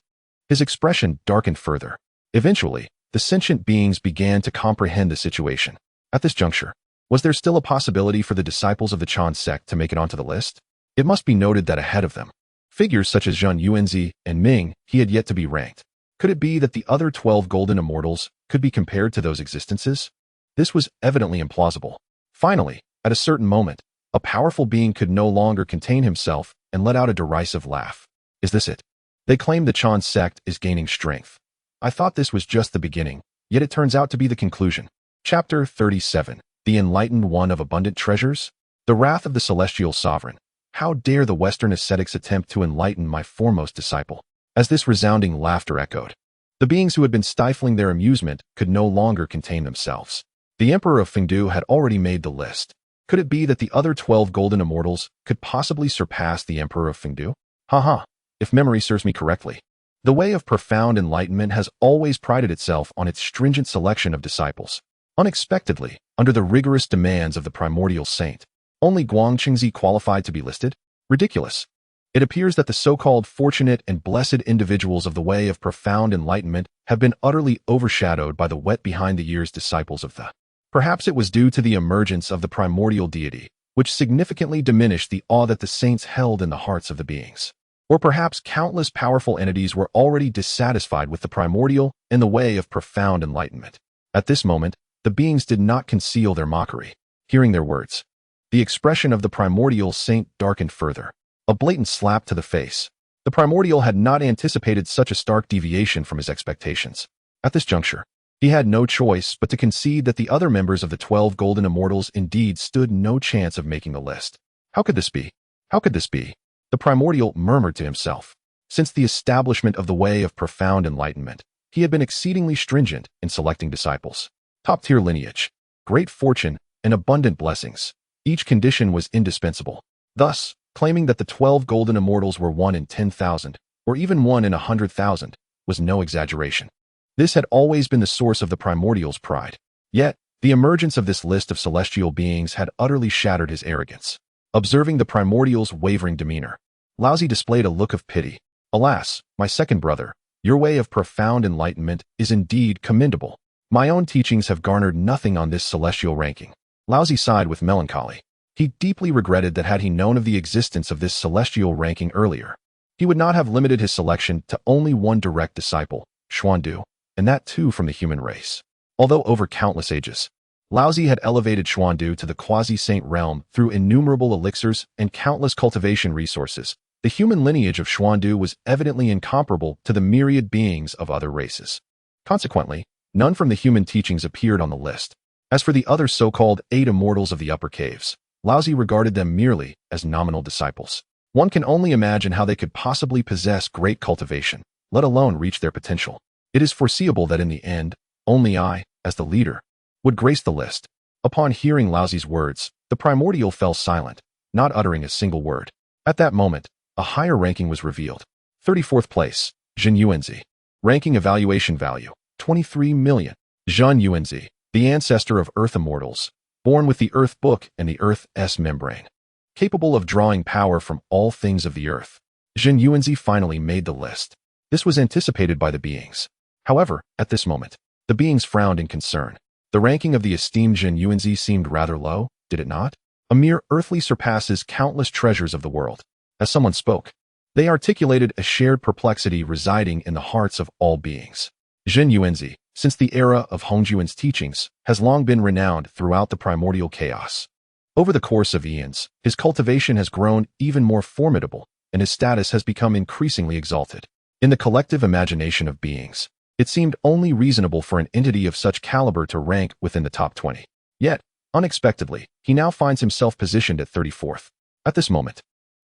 A: his expression darkened further. Eventually, the sentient beings began to comprehend the situation. At this juncture, was there still a possibility for the disciples of the Chan sect to make it onto the list? It must be noted that ahead of them, figures such as Zhen Yuanzi and Ming he had yet to be ranked. Could it be that the other 12 golden immortals could be compared to those existences? This was evidently implausible. Finally, at a certain moment, a powerful being could no longer contain himself and let out a derisive laugh. Is this it? They claim the Chan sect is gaining strength. I thought this was just the beginning, yet it turns out to be the conclusion. Chapter 37. The Enlightened One of Abundant Treasures? The Wrath of the Celestial Sovereign. How dare the Western ascetics attempt to enlighten my foremost disciple? As this resounding laughter echoed, the beings who had been stifling their amusement could no longer contain themselves. The Emperor of Fengdu had already made the list. Could it be that the other 12 golden immortals could possibly surpass the Emperor of Fengdu? Haha, if memory serves me correctly. The way of profound enlightenment has always prided itself on its stringent selection of disciples. Unexpectedly, under the rigorous demands of the primordial saint, only Guangqingzi qualified to be listed? Ridiculous. It appears that the so-called fortunate and blessed individuals of the way of profound enlightenment have been utterly overshadowed by the wet behind the ears disciples of the. Perhaps it was due to the emergence of the primordial deity, which significantly diminished the awe that the saints held in the hearts of the beings. Or perhaps countless powerful entities were already dissatisfied with the primordial and the way of profound enlightenment. At this moment, the beings did not conceal their mockery. Hearing their words, the expression of the primordial saint darkened further. A blatant slap to the face. The primordial had not anticipated such a stark deviation from his expectations. At this juncture, he had no choice but to concede that the other members of the 12 golden immortals indeed stood no chance of making the list. How could this be? How could this be? The primordial murmured to himself. Since the establishment of the way of profound enlightenment, he had been exceedingly stringent in selecting disciples. Top-tier lineage, great fortune, and abundant blessings. Each condition was indispensable. Thus, claiming that the 12 golden immortals were 1 in 10,000, or even 1 in 100,000, was no exaggeration. This had always been the source of the primordial's pride. Yet, the emergence of this list of celestial beings had utterly shattered his arrogance. Observing the primordial's wavering demeanor, Laozi displayed a look of pity. Alas, my second brother, your way of profound enlightenment is indeed commendable. My own teachings have garnered nothing on this celestial ranking. Laozi sighed with melancholy. He deeply regretted that had he known of the existence of this celestial ranking earlier, he would not have limited his selection to only one direct disciple, Xuandu, and that too from the human race. Although over countless ages, Laozi had elevated Xuandu to the quasi-saint realm through innumerable elixirs and countless cultivation resources, the human lineage of Xuandu was evidently incomparable to the myriad beings of other races. Consequently, none from the human teachings appeared on the list. As for the other so-called 8 immortals of the upper caves, Laozi regarded them merely as nominal disciples. One can only imagine how they could possibly possess great cultivation, let alone reach their potential. It is foreseeable that in the end, only I, as the leader, would grace the list. Upon hearing Laozi's words, the primordial fell silent, not uttering a single word. At that moment, a higher ranking was revealed. 34th place, Zhen Yuanzi. Ranking evaluation value, 23 million. Zhen Yuanzi, the ancestor of Earth immortals, born with the Earth Book and the Earth's membrane. Capable of drawing power from all things of the Earth, Zhen Yuanzi finally made the list. This was anticipated by the beings. However, at this moment, the beings frowned in concern. The ranking of the esteemed Zhen Yuanzi seemed rather low, did it not? A mere earthly surpasses countless treasures of the world. As someone spoke, they articulated a shared perplexity residing in the hearts of all beings. Zhen Yuanzi, since the era of Hongjuan's teachings, has long been renowned throughout the primordial chaos. Over the course of eons, his cultivation has grown even more formidable, and his status has become increasingly exalted. In the collective imagination of beings, it seemed only reasonable for an entity of such caliber to rank within the top 20. Yet, unexpectedly, he now finds himself positioned at 34th. At this moment,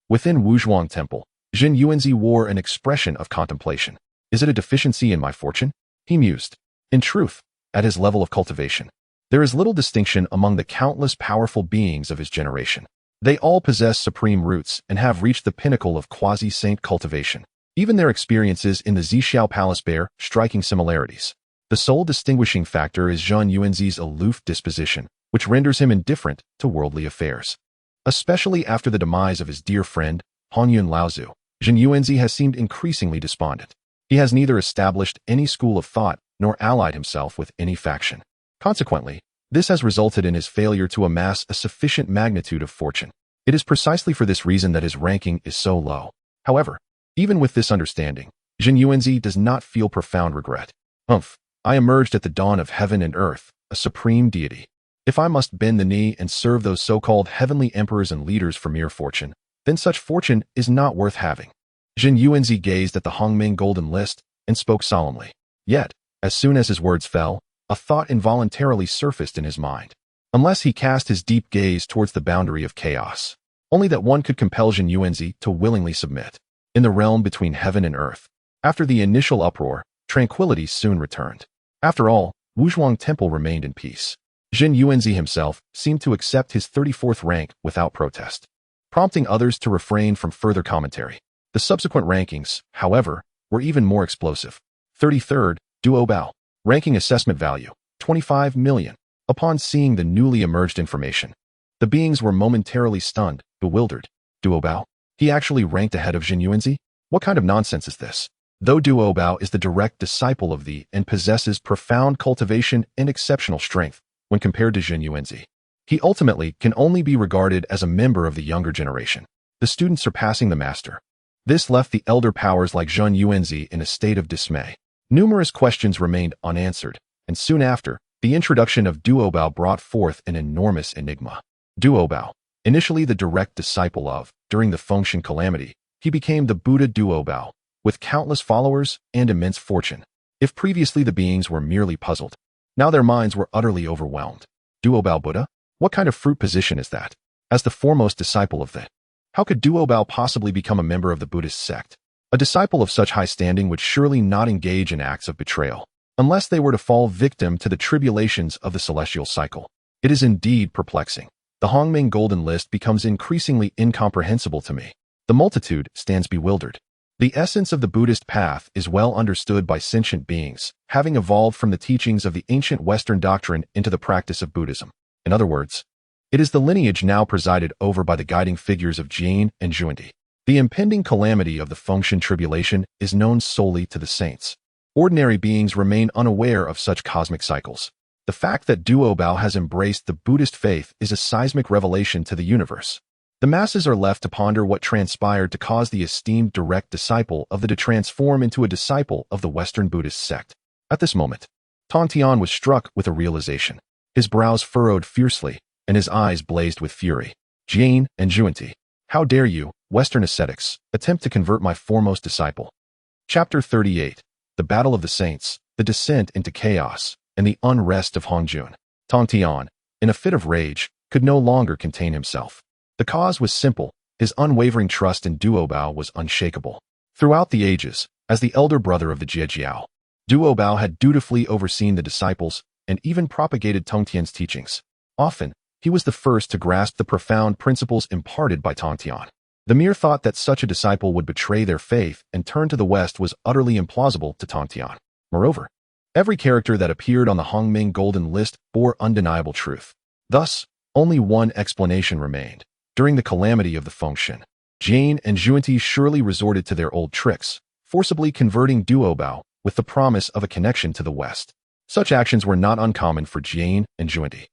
A: within Wuzhuang Temple, Zhen Yuanzi wore an expression of contemplation. Is it a deficiency in my fortune? He mused. In truth, at his level of cultivation, there is little distinction among the countless powerful beings of his generation. They all possess supreme roots and have reached the pinnacle of quasi-saint cultivation. Even their experiences in the Zixiao Palace bear striking similarities. The sole distinguishing factor is Zhen Yuanzi's aloof disposition, which renders him indifferent to worldly affairs. Especially after the demise of his dear friend, Hongyun Laozu, Zhen Yuanzi has seemed increasingly despondent. He has neither established any school of thought nor allied himself with any faction. Consequently, this has resulted in his failure to amass a sufficient magnitude of fortune. It is precisely for this reason that his ranking is so low. However, even with this understanding, Zhen Yuanzi does not feel profound regret. I emerged at the dawn of heaven and earth, a supreme deity. If I must bend the knee and serve those so-called heavenly emperors and leaders for mere fortune, then such fortune is not worth having. Zhen Yuanzi gazed at the Hongming golden list and spoke solemnly. Yet, as soon as his words fell, a thought involuntarily surfaced in his mind. Unless he cast his deep gaze towards the boundary of chaos, only that one could compel Zhen Yuanzi to willingly submit. In the realm between heaven and earth, after the initial uproar, tranquility soon returned. After all, Wuzhuang Temple remained in peace. Jin Yuanzi himself seemed to accept his 34th rank without protest, prompting others to refrain from further commentary. The subsequent rankings, however, were even more explosive. 33rd, Duo Bao. Ranking assessment value, 25 million. Upon seeing the newly emerged information, the beings were momentarily stunned, bewildered. Duo Bao? He actually ranked ahead of Jin Yuanzi? What kind of nonsense is this? Though Duo Bao is the direct disciple of the and possesses profound cultivation and exceptional strength when compared to Jin Yuanzi, he ultimately can only be regarded as a member of the younger generation, the student surpassing the master. This left the elder powers like Jin Yuanzi in a state of dismay. Numerous questions remained unanswered, and soon after, the introduction of Duo Bao brought forth an enormous enigma. Duo Bao, initially the direct disciple of, during the Fengshen calamity, he became the Buddha Duo Bao, with countless followers and immense fortune. If previously the beings were merely puzzled, now their minds were utterly overwhelmed. Duo Bao Buddha? What kind of fruit position is that? As the foremost disciple of the, how could Duo Bao possibly become a member of the Buddhist sect? A disciple of such high standing would surely not engage in acts of betrayal, unless they were to fall victim to the tribulations of the celestial cycle. It is indeed perplexing. The Hongming Golden List becomes increasingly incomprehensible to me. The multitude stands bewildered. The essence of the Buddhist path is well understood by sentient beings, having evolved from the teachings of the ancient Western doctrine into the practice of Buddhism. In other words, it is the lineage now presided over by the guiding figures of Jin and Zhuandi. The impending calamity of the Fengshen tribulation is known solely to the saints. Ordinary beings remain unaware of such cosmic cycles. The fact that Duo Bao has embraced the Buddhist faith is a seismic revelation to the universe. The masses are left to ponder what transpired to cause the esteemed direct disciple of the to transform into a disciple of the Western Buddhist sect. At this moment, Tong Tian was struck with a realization. His brows furrowed fiercely, and his eyes blazed with fury. Jin and Zhuandi, how dare you, Western ascetics, attempt to convert my foremost disciple? Chapter 38. The Battle of the Saints, the Descent into Chaos, and the Unrest of Hongjun. Tong Tian, in a fit of rage, could no longer contain himself. The cause was simple. His unwavering trust in Duo Bao was unshakable. Throughout the ages, as the elder brother of the Jiejiao, Duo Bao had dutifully overseen the disciples and even propagated Tong Tian's teachings. Often, he was the first to grasp the profound principles imparted by Tong Tian. The mere thought that such a disciple would betray their faith and turn to the West was utterly implausible to Tong Tian. Moreover, every character that appeared on the Hongming Golden List bore undeniable truth. Thus, only one explanation remained. During the calamity of the Fengshen, Jin and Zhuandi surely resorted to their old tricks, forcibly converting Duo Bao with the promise of a connection to the West. Such actions were not uncommon for Jin and Zhuandi,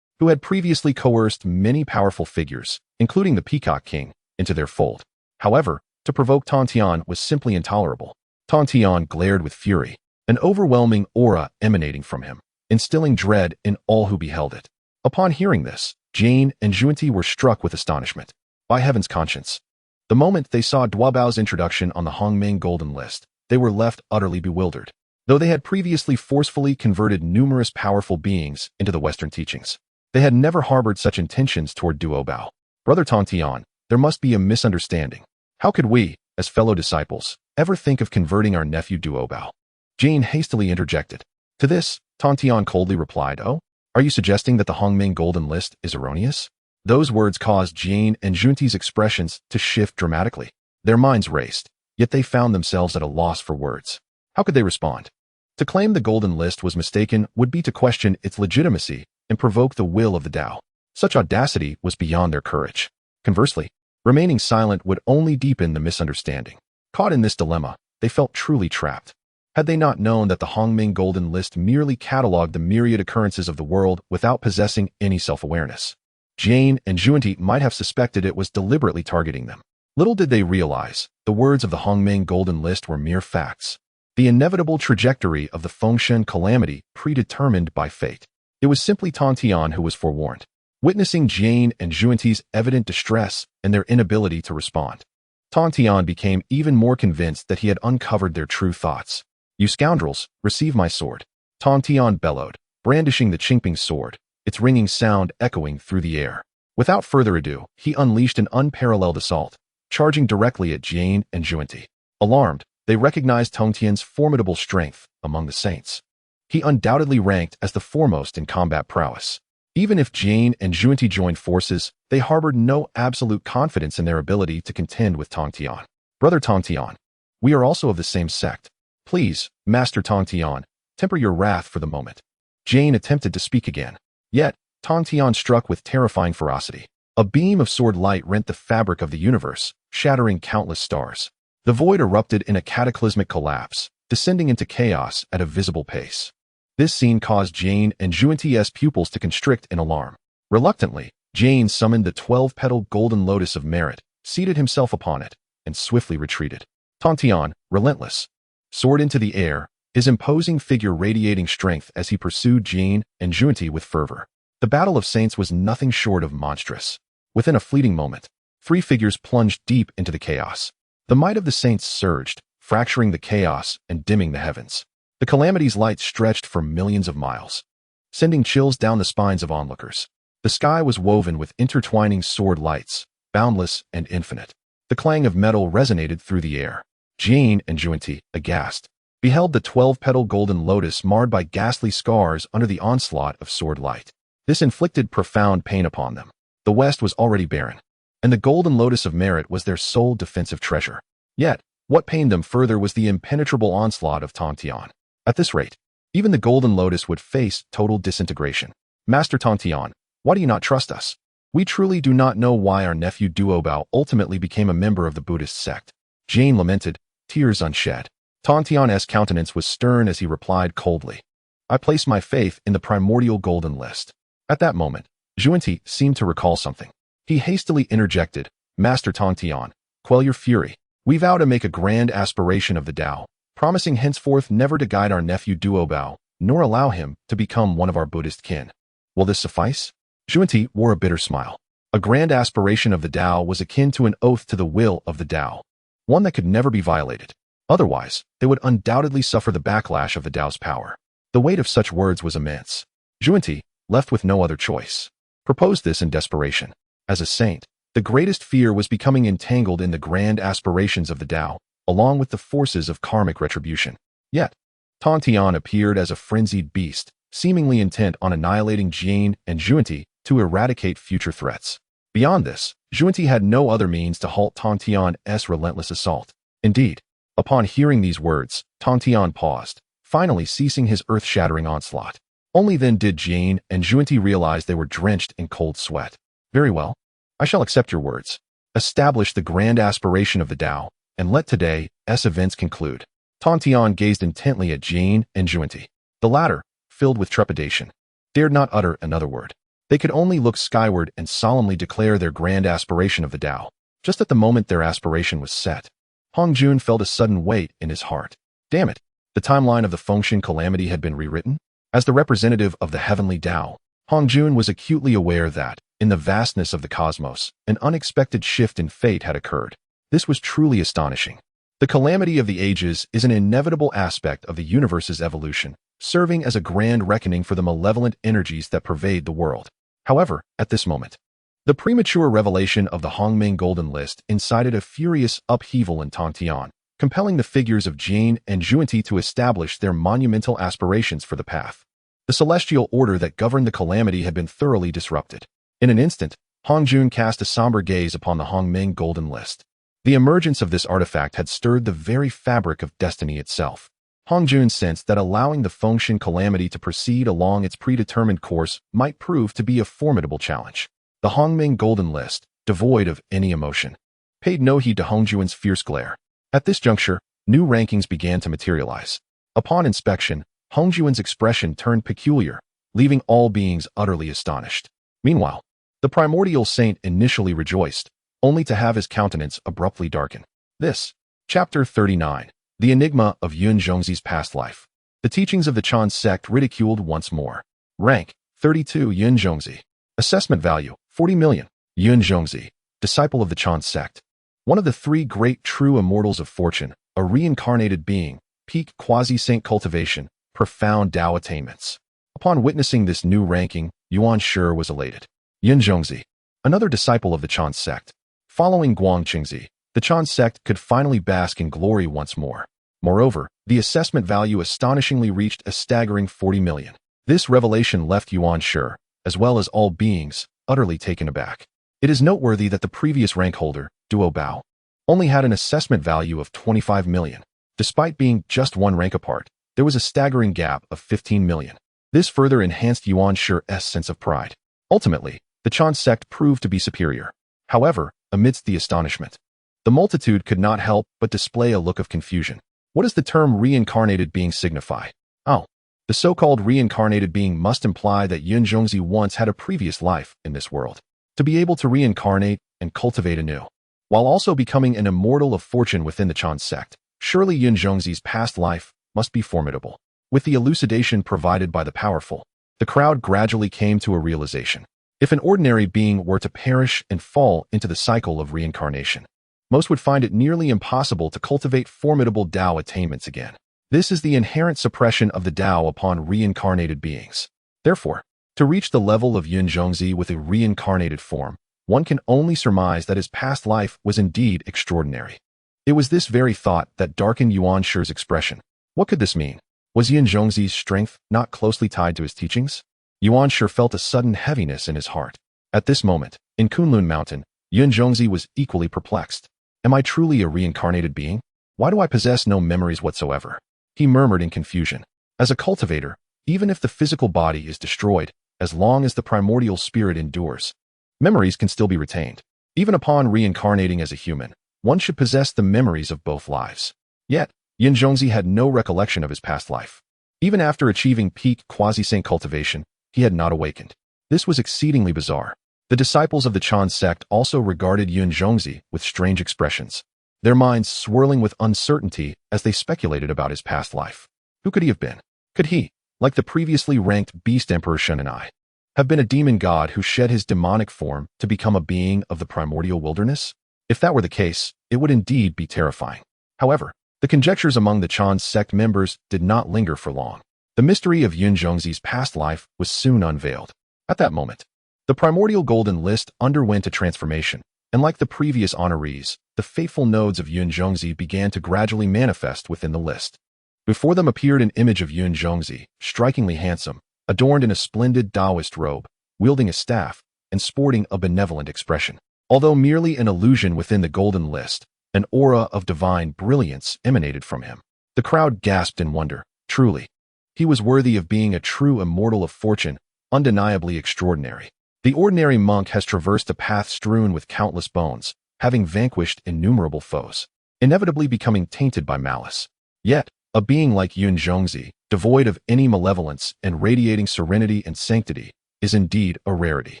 A: who had previously coerced many powerful figures, including the Peacock King, into their fold. However, to provoke Tong Tian was simply intolerable. Tong Tian glared with fury, an overwhelming aura emanating from him, instilling dread in all who beheld it. Upon hearing this, Jin and Zhuandi were struck with astonishment. By heaven's conscience! The moment they saw Duo Bao's introduction on the Hongming Golden List, they were left utterly bewildered. Though they had previously forcefully converted numerous powerful beings into the Western teachings, they had never harbored such intentions toward Duo Bao. Brother Tong Tian, there must be a misunderstanding. How could we, as fellow disciples, ever think of converting our nephew Duo Bao? Jin hastily interjected. To this, Tong Tian coldly replied, "Oh, are you suggesting that the Hongming Golden List is erroneous?" Those words caused Jin and Zhuanti's expressions to shift dramatically. Their minds raced, yet they found themselves at a loss for words. How could they respond? To claim the Golden List was mistaken would be to question its legitimacy and provoke the will of the Tao. Such audacity was beyond their courage. Conversely, remaining silent would only deepen the misunderstanding. Caught in this dilemma, they felt truly trapped. Had they not known that the Hongming Golden List merely catalogued the myriad occurrences of the world without possessing any self-awareness, Jin and Zhuandi might have suspected it was deliberately targeting them. Little did they realize, the words of the Hongming Golden List were mere facts. The inevitable trajectory of the Fengshen calamity predetermined by fate. It was simply Tong Tian who was forewarned. Witnessing Jin and Zhuanti's evident distress and their inability to respond, Tong Tian became even more convinced that he had uncovered their true thoughts. "You scoundrels, receive my sword," Tong Tian bellowed, brandishing the Qingping sword, its ringing sound echoing through the air. Without further ado, he unleashed an unparalleled assault, charging directly at Jin and Zhuandi. Alarmed, they recognized Tong Tian's formidable strength among the saints. He undoubtedly ranked as the foremost in combat prowess. Even if Jane and Junti joined forces, they harbored no absolute confidence in their ability to contend with Tongtian. Brother Tongtian, we are also of the same sect. Please, Master Tongtian, temper your wrath for the moment. Jane attempted to speak again. Yet, Tongtian struck with terrifying ferocity. A beam of sword light rent the fabric of the universe, shattering countless stars. The void erupted in a cataclysmic collapse, descending into chaos at a visible pace. This scene caused Jane and Junti's pupils to constrict in alarm. Reluctantly, Jane summoned the 12-petaled golden lotus of merit, seated himself upon it, and swiftly retreated. Tongtian, relentless, soared into the air, his imposing figure radiating strength as he pursued Jane and Junti with fervor. The battle of saints was nothing short of monstrous. Within a fleeting moment, three figures plunged deep into the chaos. The might of the saints surged, fracturing the chaos and dimming the heavens. The calamity's light stretched for millions of miles, sending chills down the spines of onlookers. The sky was woven with intertwining sword lights, boundless and infinite. The clang of metal resonated through the air. Jane and Junti, aghast, beheld the 12-petaled golden lotus marred by ghastly scars under the onslaught of sword light. This inflicted profound pain upon them. The West was already barren, and the golden lotus of merit was their sole defensive treasure. Yet, what pained them further was the impenetrable onslaught of Tongtian. At this rate, even the golden lotus would face total disintegration. Master Tongtian, why do you not trust us? We truly do not know why our nephew Duobao ultimately became a member of the Buddhist sect. Jane lamented, tears unshed. Tongtian's countenance was stern as he replied coldly, I place my faith in the primordial golden list. At that moment, Junti seemed to recall something. He hastily interjected, Master Tongtian, quell your fury. We vow to make a grand aspiration of the Tao, promising henceforth never to guide our nephew Duobao, nor allow him to become one of our Buddhist kin. Will this suffice? Junti wore a bitter smile. A grand aspiration of the Tao was akin to an oath to the will of the Tao, one that could never be violated. Otherwise, they would undoubtedly suffer the backlash of the Tao's power. The weight of such words was immense. Junti, left with no other choice, proposed this in desperation. As a saint, the greatest fear was becoming entangled in the grand aspirations of the Tao, along with the forces of karmic retribution. Yet, Tongtian appeared as a frenzied beast, seemingly intent on annihilating Jane and Junti to eradicate future threats. Beyond this, Junti had no other means to halt Tongtian's relentless assault. Indeed, upon hearing these words, Tongtian paused, finally ceasing his earth-shattering onslaught. Only then did Jane and Junti realize they were drenched in cold sweat. Very well, I shall accept your words. Establish the grand aspiration of the Tao, and let today's events conclude. Tongtian gazed intently at Jane and Junti. The latter, filled with trepidation, dared not utter another word. They could only look skyward and solemnly declare their grand aspiration of the Tao. Just at the moment their aspiration was set, Hong Jun felt a sudden weight in his heart. Damn it, the timeline of the Fengshen calamity had been rewritten? As the representative of the heavenly Tao, Hong Jun was acutely aware that, in the vastness of the cosmos, an unexpected shift in fate had occurred. This was truly astonishing. The calamity of the ages is an inevitable aspect of the universe's evolution, serving as a grand reckoning for the malevolent energies that pervade the world. However, at this moment, the premature revelation of the Hongming Golden List incited a furious upheaval in Tongtian, compelling the figures of Jane and Junti to establish their monumental aspirations for the path. The celestial order that governed the calamity had been thoroughly disrupted. In an instant, Hong Jun cast a somber gaze upon the Hongming Golden List. The emergence of this artifact had stirred the very fabric of destiny itself. Hong Jun sensed that allowing the Fengshen calamity to proceed along its predetermined course might prove to be a formidable challenge. The Hongming Golden List, devoid of any emotion, paid no heed to Hong Jun's fierce glare. At this juncture, new rankings began to materialize. Upon inspection, Hong Jun's expression turned peculiar, leaving all beings utterly astonished. Meanwhile, the primordial saint initially rejoiced, only to have his countenance abruptly darken. This, Chapter 39, The Enigma of Yun Zhongzi's Past Life. The teachings of the Chan sect ridiculed once more. Rank, 32 Yun Zhongzi. Assessment value, 40 million. Yun Zhongzi, disciple of the Chan sect. One of the three great true immortals of fortune, a reincarnated being, peak quasi-saint cultivation, profound Tao attainments. Upon witnessing this new ranking, Yuan Shi was elated. Yun Zhongzi, another disciple of the Chan sect. Following Guang Qingzi, the Chan sect could finally bask in glory once more. Moreover, the assessment value astonishingly reached a staggering 40 million. This revelation left Yuan Shi, as well as all beings, utterly taken aback. It is noteworthy that the previous rank holder, Duo Bao, only had an assessment value of 25 million. Despite being just one rank apart, there was a staggering gap of 15 million. This further enhanced Yuan Shi's sense of pride. Ultimately, the Chan sect proved to be superior. However, amidst the astonishment, the multitude could not help but display a look of confusion. What does the term reincarnated being signify? Oh, the so-called reincarnated being must imply that Yun Zhongzi once had a previous life in this world, to be able to reincarnate and cultivate anew, while also becoming an immortal of fortune within the Chan sect. Surely Yun Zhongzi's past life must be formidable. With the elucidation provided by the powerful, the crowd gradually came to a realization. If an ordinary being were to perish and fall into the cycle of reincarnation, most would find it nearly impossible to cultivate formidable Dao attainments again. This is the inherent suppression of the Dao upon reincarnated beings. Therefore, to reach the level of Yun Zhongzi with a reincarnated form, one can only surmise that his past life was indeed extraordinary. It was this very thought that darkened Yuan Shi's expression. What could this mean? Was Yun Zhongzi's strength not closely tied to his teachings? Yuan Shi felt a sudden heaviness in his heart. At this moment, in Kunlun Mountain, Yun Zhongzi was equally perplexed. Am I truly a reincarnated being? Why do I possess no memories whatsoever? He murmured in confusion. As a cultivator, even if the physical body is destroyed, as long as the primordial spirit endures, memories can still be retained. Even upon reincarnating as a human, one should possess the memories of both lives. Yet, Yun Zhongzi had no recollection of his past life. Even after achieving peak quasi-saint cultivation, he had not awakened. This was exceedingly bizarre. The disciples of the Chan sect also regarded Yun Zhongzi with strange expressions, their minds swirling with uncertainty as they speculated about his past life. Who could he have been? Could he, like the previously ranked Beast Emperor Shen and I, have been a demon god who shed his demonic form to become a being of the primordial wilderness? If that were the case, it would indeed be terrifying. However, the conjectures among the Chan sect members did not linger for long. The mystery of Yun Zhongzi's past life was soon unveiled. At that moment, the Primordial Golden List underwent a transformation, and like the previous honorees, the faithful nodes of Yun Zhongzi began to gradually manifest within the list. Before them appeared an image of Yun Zhongzi, strikingly handsome, adorned in a splendid Taoist robe, wielding a staff, and sporting a benevolent expression. Although merely an illusion within the Golden List, an aura of divine brilliance emanated from him. The crowd gasped in wonder. Truly, he was worthy of being a true immortal of fortune, undeniably extraordinary. The ordinary monk has traversed a path strewn with countless bones, having vanquished innumerable foes, inevitably becoming tainted by malice. Yet, a being like Yun Zhongzi, devoid of any malevolence and radiating serenity and sanctity, is indeed a rarity.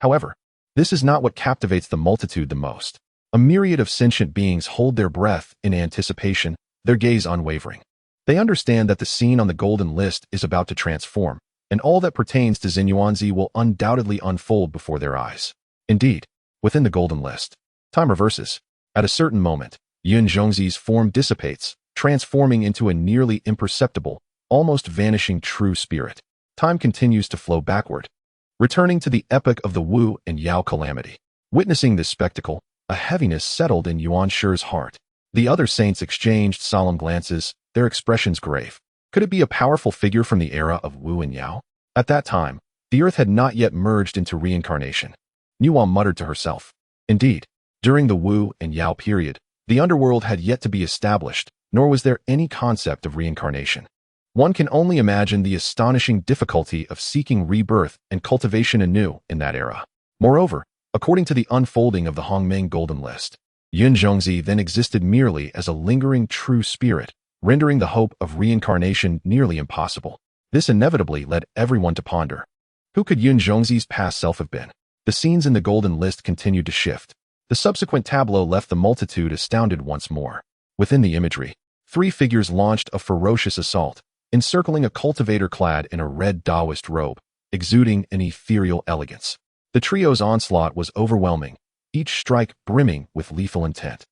A: However, this is not what captivates the multitude the most. A myriad of sentient beings hold their breath in anticipation, their gaze unwavering. They understand that the scene on the Golden List is about to transform, and all that pertains to Xinyuanzi will undoubtedly unfold before their eyes. Indeed, within the Golden List, time reverses. At a certain moment, Yun Zhongzi's form dissipates, transforming into a nearly imperceptible, almost vanishing true spirit. Time continues to flow backward, returning to the epoch of the Wu and Yao calamity. Witnessing this spectacle, a heaviness settled in Yuan Shi's heart. The other saints exchanged solemn glances, their expressions grave. Could it be a powerful figure from the era of Wu and Yao? At that time, the earth had not yet merged into reincarnation. Yuan muttered to herself. Indeed, during the Wu and Yao period, the underworld had yet to be established, nor was there any concept of reincarnation. One can only imagine the astonishing difficulty of seeking rebirth and cultivation anew in that era. Moreover, according to the unfolding of the Hongmeng Golden List, Yun Zhongzi then existed merely as a lingering true spirit, rendering the hope of reincarnation nearly impossible. This inevitably led everyone to ponder. Who could Yun Zhongzi's past self have been? The scenes in the Golden List continued to shift. The subsequent tableau left the multitude astounded once more. Within the imagery, three figures launched a ferocious assault, encircling a cultivator clad in a red Taoist robe, exuding an ethereal elegance. The trio's onslaught was overwhelming, each strike brimming with lethal intent.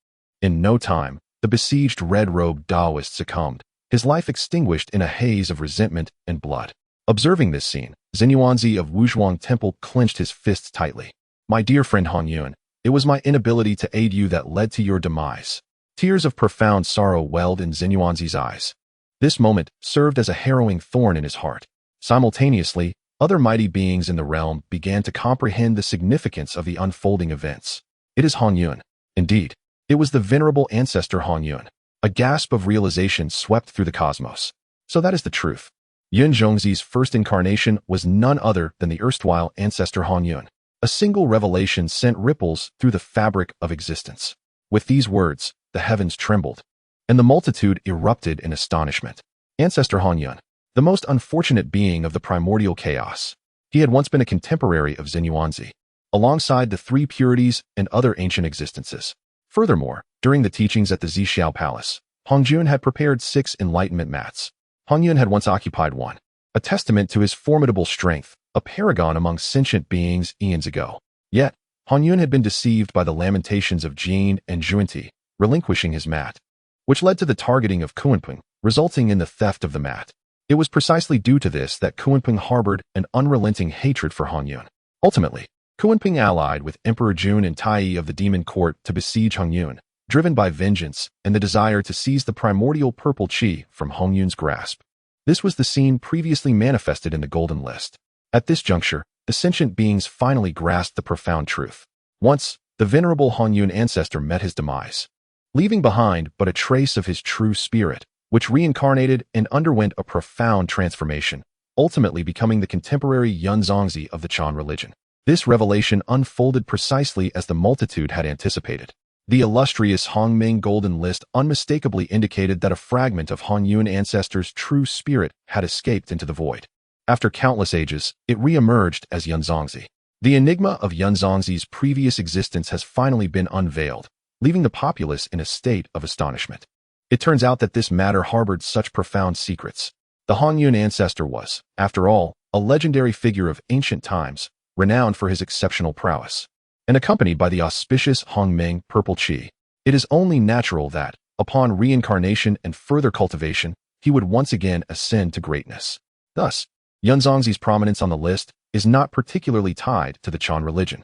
A: In no time, the besieged red-robed Taoist succumbed, his life extinguished in a haze of resentment and blood. Observing this scene, Xinyuanzi of Wuzhuang Temple clenched his fists tightly. My dear friend Hong Yun, it was my inability to aid you that led to your demise. Tears of profound sorrow welled in Xinyuanzi's eyes. This moment served as a harrowing thorn in his heart. Simultaneously, Other mighty beings in the realm began to comprehend the significance of the unfolding events. It is Hong Yuan. Indeed, it was the venerable ancestor Hong Yuan. A gasp of realization swept through the cosmos. So that is the truth. Yun Zhongzi's first incarnation was none other than the erstwhile ancestor Hong Yuan. A single revelation sent ripples through the fabric of existence. With these words, the heavens trembled, and the multitude erupted in astonishment. Ancestor Hong Yuan, the most unfortunate being of the primordial chaos. He had once been a contemporary of Xinyuanzi, alongside the three purities and other ancient existences. Furthermore, during the teachings at the Zixiao Palace, Hong Jun had prepared 6 enlightenment mats. Hong Yun had once occupied one, a testament to his formidable strength, a paragon among sentient beings eons ago. Yet, Hong Yun had been deceived by the lamentations of Jin and Juanti, relinquishing his mat, which led to the targeting of Kuanping, resulting in the theft of the mat. It was precisely due to this that Kuanping harbored an unrelenting hatred for Hong Yun. Ultimately, Kuanping allied with Emperor Jun and Tai of the Demon Court to besiege Hong Yun, driven by vengeance and the desire to seize the primordial purple chi from Hong Yun's grasp. This was the scene previously manifested in the Golden List. At this juncture, the sentient beings finally grasped the profound truth. Once, the venerable Hong Yun ancestor met his demise, leaving behind but a trace of his true spirit, which reincarnated and underwent a profound transformation, ultimately becoming the contemporary Yun Zongzi of the Chan religion. This revelation unfolded precisely as the multitude had anticipated. The illustrious Hong Ming Golden List unmistakably indicated that a fragment of Hong Yun ancestors' true spirit had escaped into the void. After countless ages, it re-emerged as Yun Zongzi. The enigma of Yun Zongzi's previous existence has finally been unveiled, leaving the populace in a state of astonishment. It turns out that this matter harbored such profound secrets. The Hong Yun ancestor was, after all, a legendary figure of ancient times, renowned for his exceptional prowess. And accompanied by the auspicious Hong Ming purple chi, it is only natural that, upon reincarnation and further cultivation, he would once again ascend to greatness. Thus, Yun Zongzi's prominence on the list is not particularly tied to the Chan religion.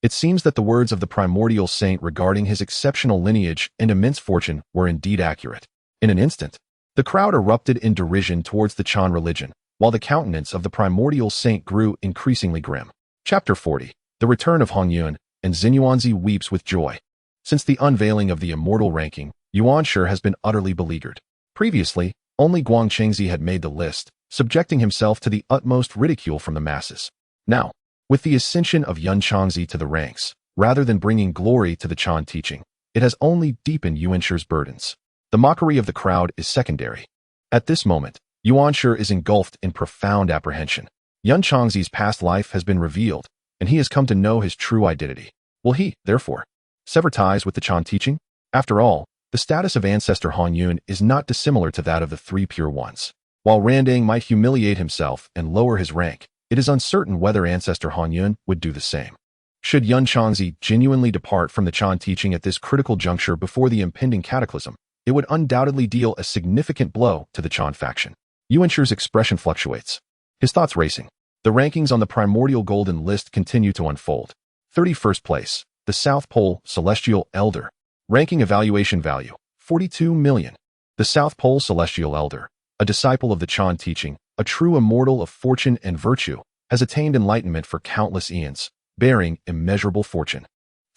A: It seems that the words of the primordial saint regarding his exceptional lineage and immense fortune were indeed accurate. In an instant, the crowd erupted in derision towards the Chan religion, while the countenance of the primordial saint grew increasingly grim. Chapter 40. The Return of Hong Yun, and Xinyuanzi weeps with joy. Since the unveiling of the immortal ranking, Yuanshi has been utterly beleaguered. Previously, only Guang Chengzi had made the list, subjecting himself to the utmost ridicule from the masses. Now, with the ascension of Yun Changzi to the ranks, rather than bringing glory to the Chan teaching, it has only deepened Yuanshi's burdens. The mockery of the crowd is secondary. At this moment, Yuanshi is engulfed in profound apprehension. Yun Changzi's past life has been revealed, and he has come to know his true identity. Will he, therefore, sever ties with the Chan teaching? After all, the status of ancestor Hong Yun is not dissimilar to that of the three pure ones. While Randang might humiliate himself and lower his rank, it is uncertain whether ancestor Hong Yun would do the same. Should Yun Changzi genuinely depart from the Chan teaching at this critical juncture before the impending cataclysm, it would undoubtedly deal a significant blow to the Chan faction. Yuanshi's expression fluctuates, his thoughts racing. The rankings on the primordial golden list continue to unfold. 31st place, the South Pole Celestial Elder. Ranking evaluation value, 42 million. The South Pole Celestial Elder, a disciple of the Chan teaching, a true immortal of fortune and virtue, has attained enlightenment for countless eons, bearing immeasurable fortune.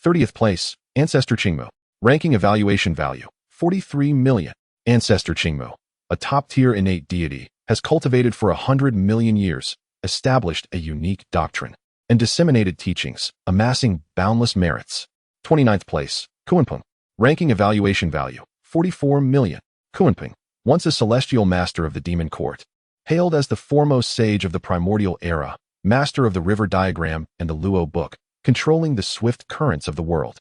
A: 30th place, Ancestor Qingmu. Ranking evaluation value, 43 million. Ancestor Qingmu, a top-tier innate deity, has cultivated for 100 million years, established a unique doctrine, and disseminated teachings, amassing boundless merits. 29th place, Kuanping. Ranking evaluation value, 44 million. Kuanping, once a celestial master of the Demon Court, hailed as the foremost sage of the primordial era, master of the river diagram and the Luo book, controlling the swift currents of the world.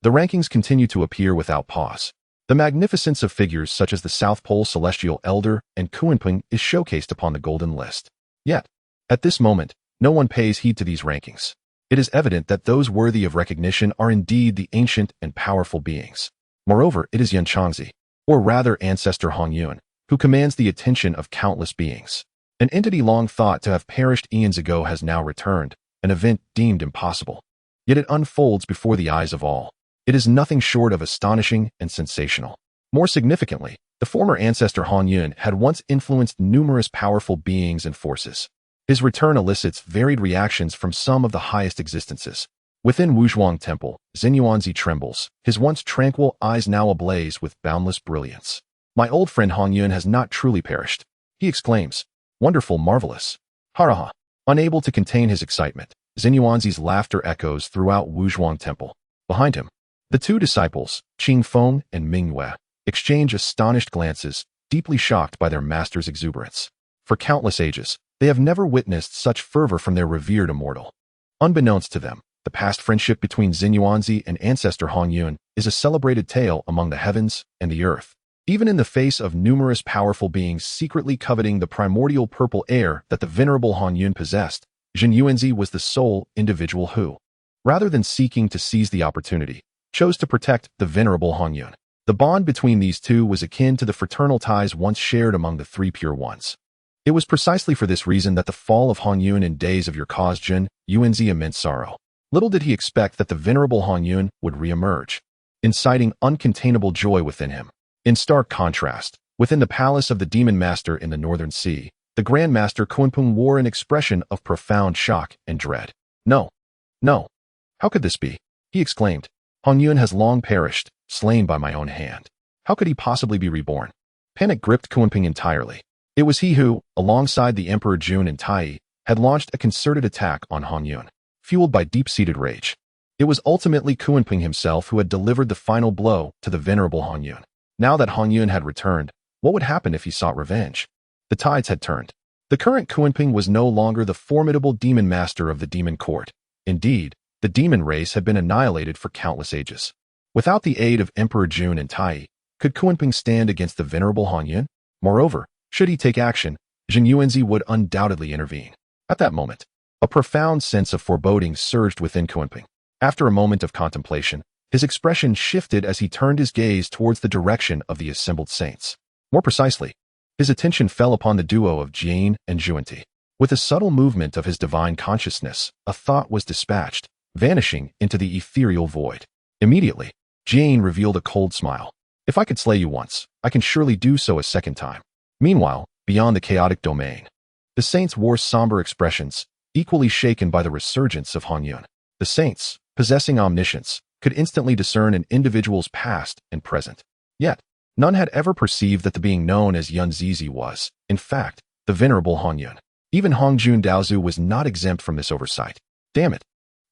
A: The rankings continue to appear without pause. The magnificence of figures such as the South Pole Celestial Elder and Kuanping is showcased upon the Golden List. Yet, at this moment, no one pays heed to these rankings. It is evident that those worthy of recognition are indeed the ancient and powerful beings. Moreover, it is Yun Changzi, or rather ancestor Hong Yun, who commands the attention of countless beings. An entity long thought to have perished eons ago has now returned, an event deemed impossible. Yet it unfolds before the eyes of all. It is nothing short of astonishing and sensational. More significantly, the former ancestor Hong Yun had once influenced numerous powerful beings and forces. His return elicits varied reactions from some of the highest existences. Within Wuzhuang Temple, Xinyuanzi trembles, his once tranquil eyes now ablaze with boundless brilliance. My old friend Hongyun has not truly perished, he exclaims. Wonderful, marvelous. Haraha. Unable to contain his excitement, Xinyuanzi's laughter echoes throughout Wuzhuang Temple. Behind him, the two disciples, Qing Feng and Ming Yue, exchange astonished glances, deeply shocked by their master's exuberance. For countless ages, they have never witnessed such fervor from their revered immortal. Unbeknownst to them, the past friendship between Xinyuanzi and ancestor Hongyun is a celebrated tale among the heavens and the earth. Even in the face of numerous powerful beings secretly coveting the primordial purple air that the venerable Hongyun possessed, Xinyuanzi was the sole individual who, rather than seeking to seize the opportunity, chose to protect the venerable Hongyun. The bond between these two was akin to the fraternal ties once shared among the three pure ones. It was precisely for this reason that the fall of Hongyun in days of your caused Xinyuanzi immense sorrow. Little did he expect that the venerable Hongyun would re-emerge, inciting uncontainable joy within him. In stark contrast, within the palace of the Demon Master in the Northern Sea, the Grand Master Kunpeng wore an expression of profound shock and dread. No. No. How could this be? He exclaimed. Hongyun has long perished, slain by my own hand. How could he possibly be reborn? Panic gripped Kunpeng entirely. It was he who, alongside the Emperor Jun and Tai, had launched a concerted attack on Hongyun, fueled by deep-seated rage. It was ultimately Kunpeng himself who had delivered the final blow to the venerable Hongyun. Now that Hongyun had returned, what would happen if he sought revenge? The tides had turned. The current Kunpeng was no longer the formidable demon master of the demon court. Indeed, the demon race had been annihilated for countless ages. Without the aid of Emperor Jun and Tai, could Kunpeng stand against the venerable Hongyun? Moreover, should he take action, Xinyuanzi would undoubtedly intervene. At that moment, a profound sense of foreboding surged within Kunpeng. After a moment of contemplation, his expression shifted as he turned his gaze towards the direction of the assembled saints. More precisely, his attention fell upon the duo of Jane and Juanti. With a subtle movement of his divine consciousness, a thought was dispatched, vanishing into the ethereal void. Immediately, Jane revealed a cold smile. If I could slay you once, I can surely do so a second time. Meanwhile, beyond the chaotic domain, the saints wore somber expressions, equally shaken by the resurgence of Hongyun. The saints, possessing omniscience, could instantly discern an individual's past and present. Yet, none had ever perceived that the being known as Yun Zizi was, in fact, the venerable Hongyun. Even Hongjun Daozu was not exempt from this oversight. Damn it!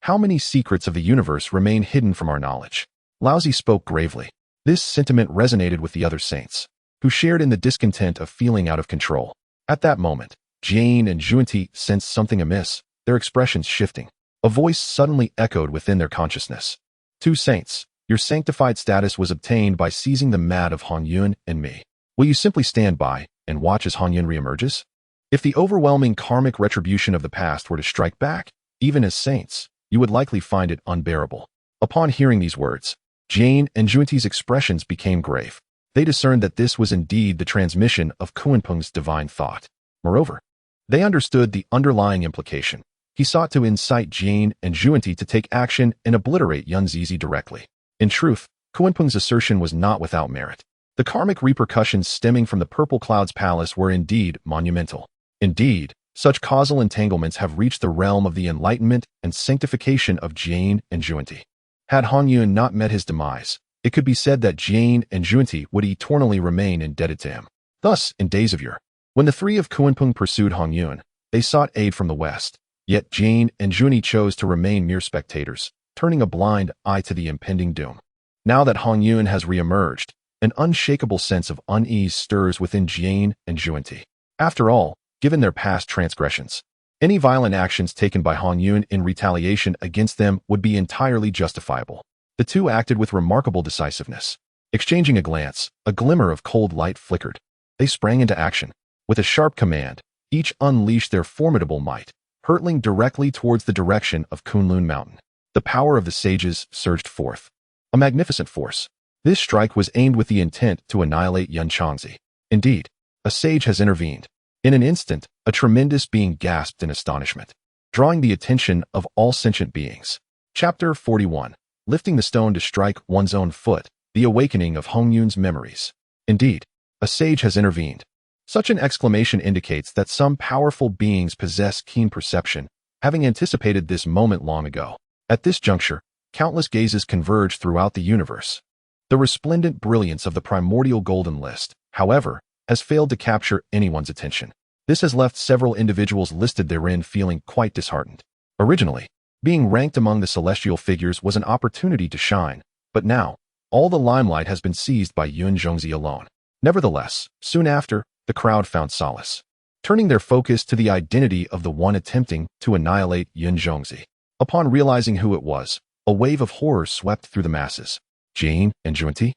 A: How many secrets of the universe remain hidden from our knowledge? Laozi spoke gravely. This sentiment resonated with the other saints, who shared in the discontent of feeling out of control. At that moment, Jane and Juanti sensed something amiss, their expressions shifting. A voice suddenly echoed within their consciousness. Two saints, your sanctified status was obtained by seizing the mat of Hongyun and me. Will you simply stand by and watch as Hongyun reemerges? If the overwhelming karmic retribution of the past were to strike back, even as saints, you would likely find it unbearable. Upon hearing these words, Jane and Juanti's expressions became grave. They discerned that this was indeed the transmission of Kunpeng's divine thought. Moreover, they understood the underlying implication. He sought to incite Jane and Juanti to take action and obliterate Yun Zizi directly. In truth, Kunpeng's assertion was not without merit. The karmic repercussions stemming from the Purple Cloud's palace were indeed monumental. Indeed, such causal entanglements have reached the realm of the enlightenment and sanctification of Jane and Juanti. Had Hongyun not met his demise, it could be said that Jane and Juanti would eternally remain indebted to him. Thus, in days of yore, when the three of Kunpeng pursued Hongyun, they sought aid from the west. Yet Jane and Juanti chose to remain mere spectators, turning a blind eye to the impending doom. Now that Hongyun has reemerged, an unshakable sense of unease stirs within Jane and Juanti. After all, given their past transgressions, any violent actions taken by Hongyun in retaliation against them would be entirely justifiable. The two acted with remarkable decisiveness. Exchanging a glance, a glimmer of cold light flickered. They sprang into action. With a sharp command, each unleashed their formidable might, hurtling directly towards the direction of Kunlun Mountain. The power of the sages surged forth. A magnificent force. This strike was aimed with the intent to annihilate Yun Changzi. Indeed, a sage has intervened. In an instant, a tremendous being gasped in astonishment, drawing the attention of all sentient beings. Chapter 41. Lifting the stone to strike one's own foot, the awakening of Hongyun's memories. Indeed, a sage has intervened. Such an exclamation indicates that some powerful beings possess keen perception, having anticipated this moment long ago. At this juncture, countless gazes converge throughout the universe. The resplendent brilliance of the Primordial Golden List, however, has failed to capture anyone's attention. This has left several individuals listed therein feeling quite disheartened. Originally, being ranked among the celestial figures was an opportunity to shine, but now, all the limelight has been seized by Yun Zhongzi alone. Nevertheless, soon after, the crowd found solace, turning their focus to the identity of the one attempting to annihilate Yun Zhongzi. Upon realizing who it was, a wave of horror swept through the masses. Jane and Junti?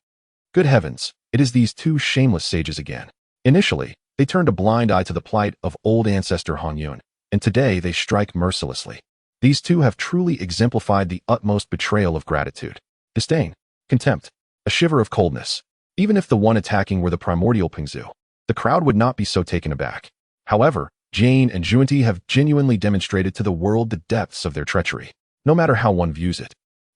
A: Good heavens, it is these two shameless sages again. Initially, they turned a blind eye to the plight of old ancestor Han Yun, and today they strike mercilessly. These two have truly exemplified the utmost betrayal of gratitude. Disdain, contempt, a shiver of coldness. Even if the one attacking were the primordial Pingzu, the crowd would not be so taken aback. However, Jane and Junti have genuinely demonstrated to the world the depths of their treachery, no matter how one views it.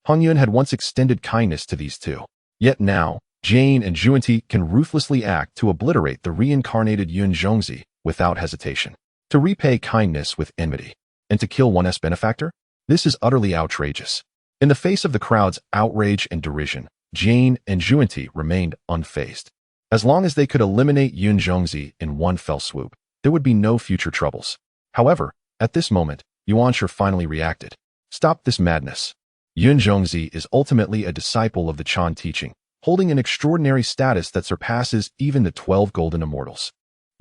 A: Han Yun had once extended kindness to these two, yet now, Jane and Junti can ruthlessly act to obliterate the reincarnated Yun Zhongzi without hesitation, to repay kindness with enmity, and to kill one's benefactor? This is utterly outrageous. In the face of the crowd's outrage and derision, Jane and Junti remained unfazed. As long as they could eliminate Yun Zhongzi in one fell swoop, there would be no future troubles. However, at this moment, Yuanshi finally reacted. Stop this madness. Yun Zhongzi is ultimately a disciple of the Chan teaching, holding an extraordinary status that surpasses even the 12 golden immortals.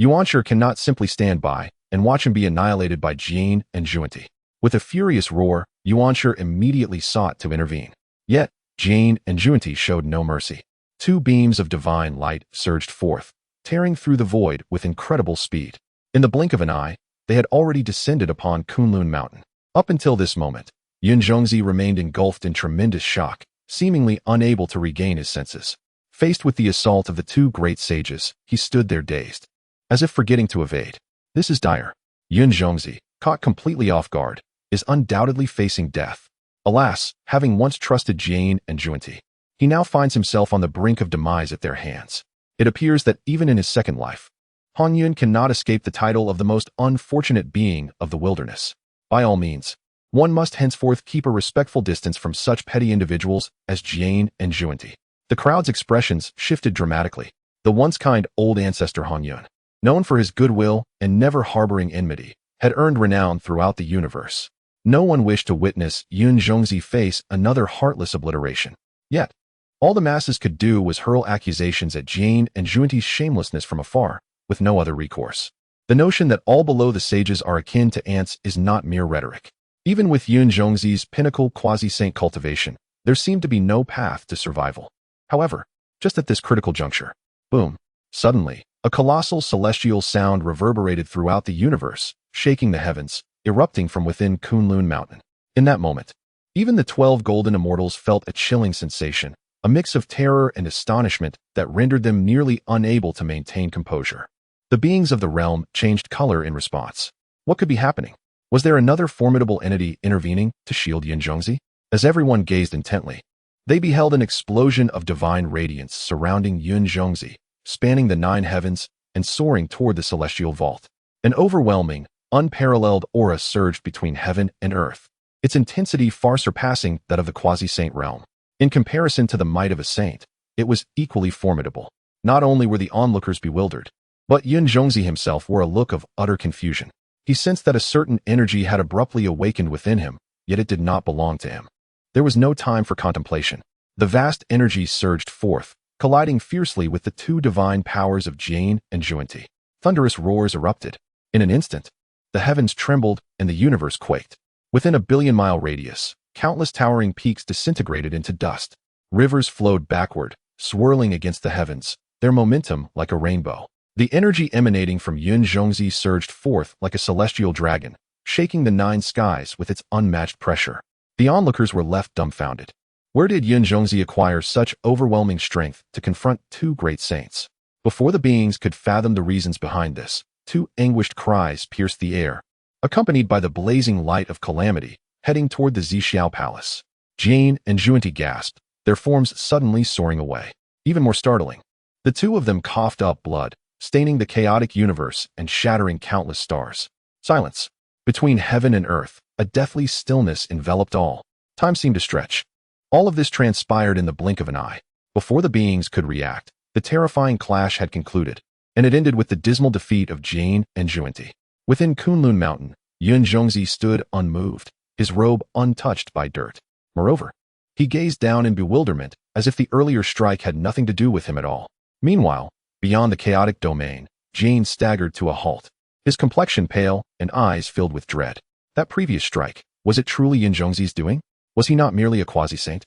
A: Yuanshi cannot simply stand by and watch him be annihilated by Jane and Junti. With a furious roar, Yuanshi immediately sought to intervene. Yet, Jane and Junti showed no mercy. Two beams of divine light surged forth, tearing through the void with incredible speed. In the blink of an eye, they had already descended upon Kunlun Mountain. Up until this moment, Yun Zhongzi remained engulfed in tremendous shock, seemingly unable to regain his senses. Faced with the assault of the two great sages, he stood there dazed, as if forgetting to evade. This is dire. Yun Zhongzi, caught completely off guard, is undoubtedly facing death. Alas, having once trusted Jane and Junti, he now finds himself on the brink of demise at their hands. It appears that even in his second life, Han Yun cannot escape the title of the most unfortunate being of the wilderness. By all means, one must henceforth keep a respectful distance from such petty individuals as Jane and Junti. The crowd's expressions shifted dramatically. The once kind old ancestor Han Yun, known for his goodwill and never harboring enmity, had earned renown throughout the universe. No one wished to witness Yun Zhongzi face another heartless obliteration. Yet, all the masses could do was hurl accusations at Jane and Junti's shamelessness from afar, with no other recourse. The notion that all below the sages are akin to ants is not mere rhetoric. Even with Yun Zhongzi's pinnacle quasi-saint cultivation, there seemed to be no path to survival. However, just at this critical juncture, boom, suddenly, a colossal celestial sound reverberated throughout the universe, shaking the heavens, erupting from within Kunlun Mountain. In that moment, even the 12 golden immortals felt a chilling sensation, a mix of terror and astonishment that rendered them nearly unable to maintain composure. The beings of the realm changed color in response. What could be happening? Was there another formidable entity intervening to shield Yun Zhongzi? As everyone gazed intently, they beheld an explosion of divine radiance surrounding Yun Zhongzi, spanning the 9 heavens and soaring toward the celestial vault. An overwhelming, unparalleled aura surged between heaven and earth, its intensity far surpassing that of the quasi-saint realm. In comparison to the might of a saint, it was equally formidable. Not only were the onlookers bewildered, but Yun Zhongzi himself wore a look of utter confusion. He sensed that a certain energy had abruptly awakened within him, yet it did not belong to him. There was no time for contemplation. The vast energy surged forth, colliding fiercely with the two divine powers of Jane and Junti. Thunderous roars erupted. In an instant, the heavens trembled and the universe quaked. Within a billion-mile radius, countless towering peaks disintegrated into dust. Rivers flowed backward, swirling against the heavens, their momentum like a rainbow. The energy emanating from Yun Zhongzi surged forth like a celestial dragon, shaking the 9 skies with its unmatched pressure. The onlookers were left dumbfounded. Where did Yun Zhongzi acquire such overwhelming strength to confront two great saints? Before the beings could fathom the reasons behind this, 2 anguished cries pierced the air, accompanied by the blazing light of calamity, heading toward the Zixiao Palace. Jane and Junti gasped, their forms suddenly soaring away. Even more startling, the two of them coughed up blood, staining the chaotic universe and shattering countless stars. Silence. Between heaven and earth, a deathly stillness enveloped all. Time seemed to stretch. All of this transpired in the blink of an eye. Before the beings could react, the terrifying clash had concluded, and it ended with the dismal defeat of Jane and Juanti. Within Kunlun Mountain, Yun Zhongzi stood unmoved, his robe untouched by dirt. Moreover, he gazed down in bewilderment, as if the earlier strike had nothing to do with him at all. Meanwhile, beyond the chaotic domain, Jane staggered to a halt, his complexion pale and eyes filled with dread. That previous strike, was it truly Yun Zhongzi's doing? Was he not merely a quasi-saint?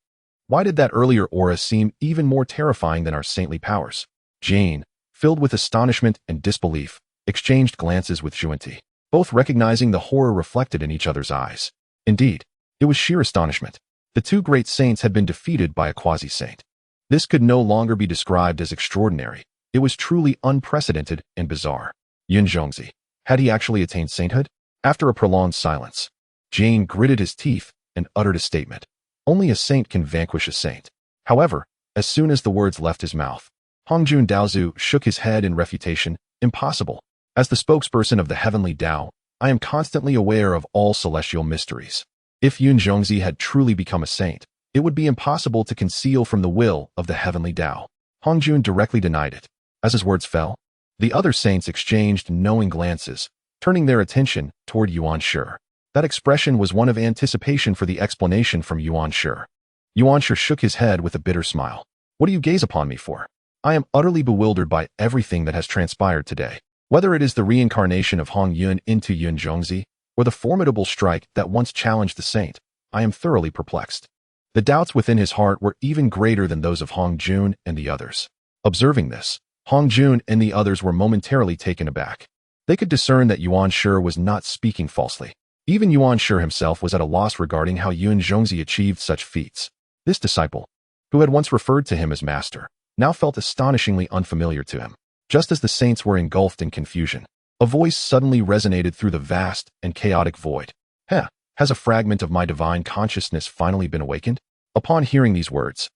A: Why did that earlier aura seem even more terrifying than our saintly powers? Jane, filled with astonishment and disbelief, exchanged glances with Juanti, both recognizing the horror reflected in each other's eyes. Indeed, it was sheer astonishment. The two great saints had been defeated by a quasi-saint. This could no longer be described as extraordinary. It was truly unprecedented and bizarre. Yun Zhongzi, had he actually attained sainthood? After a prolonged silence, Jane gritted his teeth and uttered a statement. Only a saint can vanquish a saint. However, as soon as the words left his mouth, Hongjun Daozu shook his head in refutation. Impossible. As the spokesperson of the heavenly Tao, I am constantly aware of all celestial mysteries. If Yun Zhongzi had truly become a saint, it would be impossible to conceal from the will of the heavenly Tao. Hongjun directly denied it. As his words fell, the other saints exchanged knowing glances, turning their attention toward Yuan Shi. That expression was one of anticipation for the explanation from Yuan Shi. Yuan Shi shook his head with a bitter smile. What do you gaze upon me for? I am utterly bewildered by everything that has transpired today. Whether it is the reincarnation of Hong Yun into Yun Zhongzi, or the formidable strike that once challenged the saint, I am thoroughly perplexed. The doubts within his heart were even greater than those of Hong Jun and the others. Observing this, Hong Jun and the others were momentarily taken aback. They could discern that Yuan Shi was not speaking falsely. Even Yuan Shi himself was at a loss regarding how Yun Zhongzi achieved such feats. This disciple, who had once referred to him as master, now felt astonishingly unfamiliar to him. Just as the saints were engulfed in confusion, a voice suddenly resonated through the vast and chaotic void. Has a fragment of my divine consciousness finally been awakened? Upon hearing these words,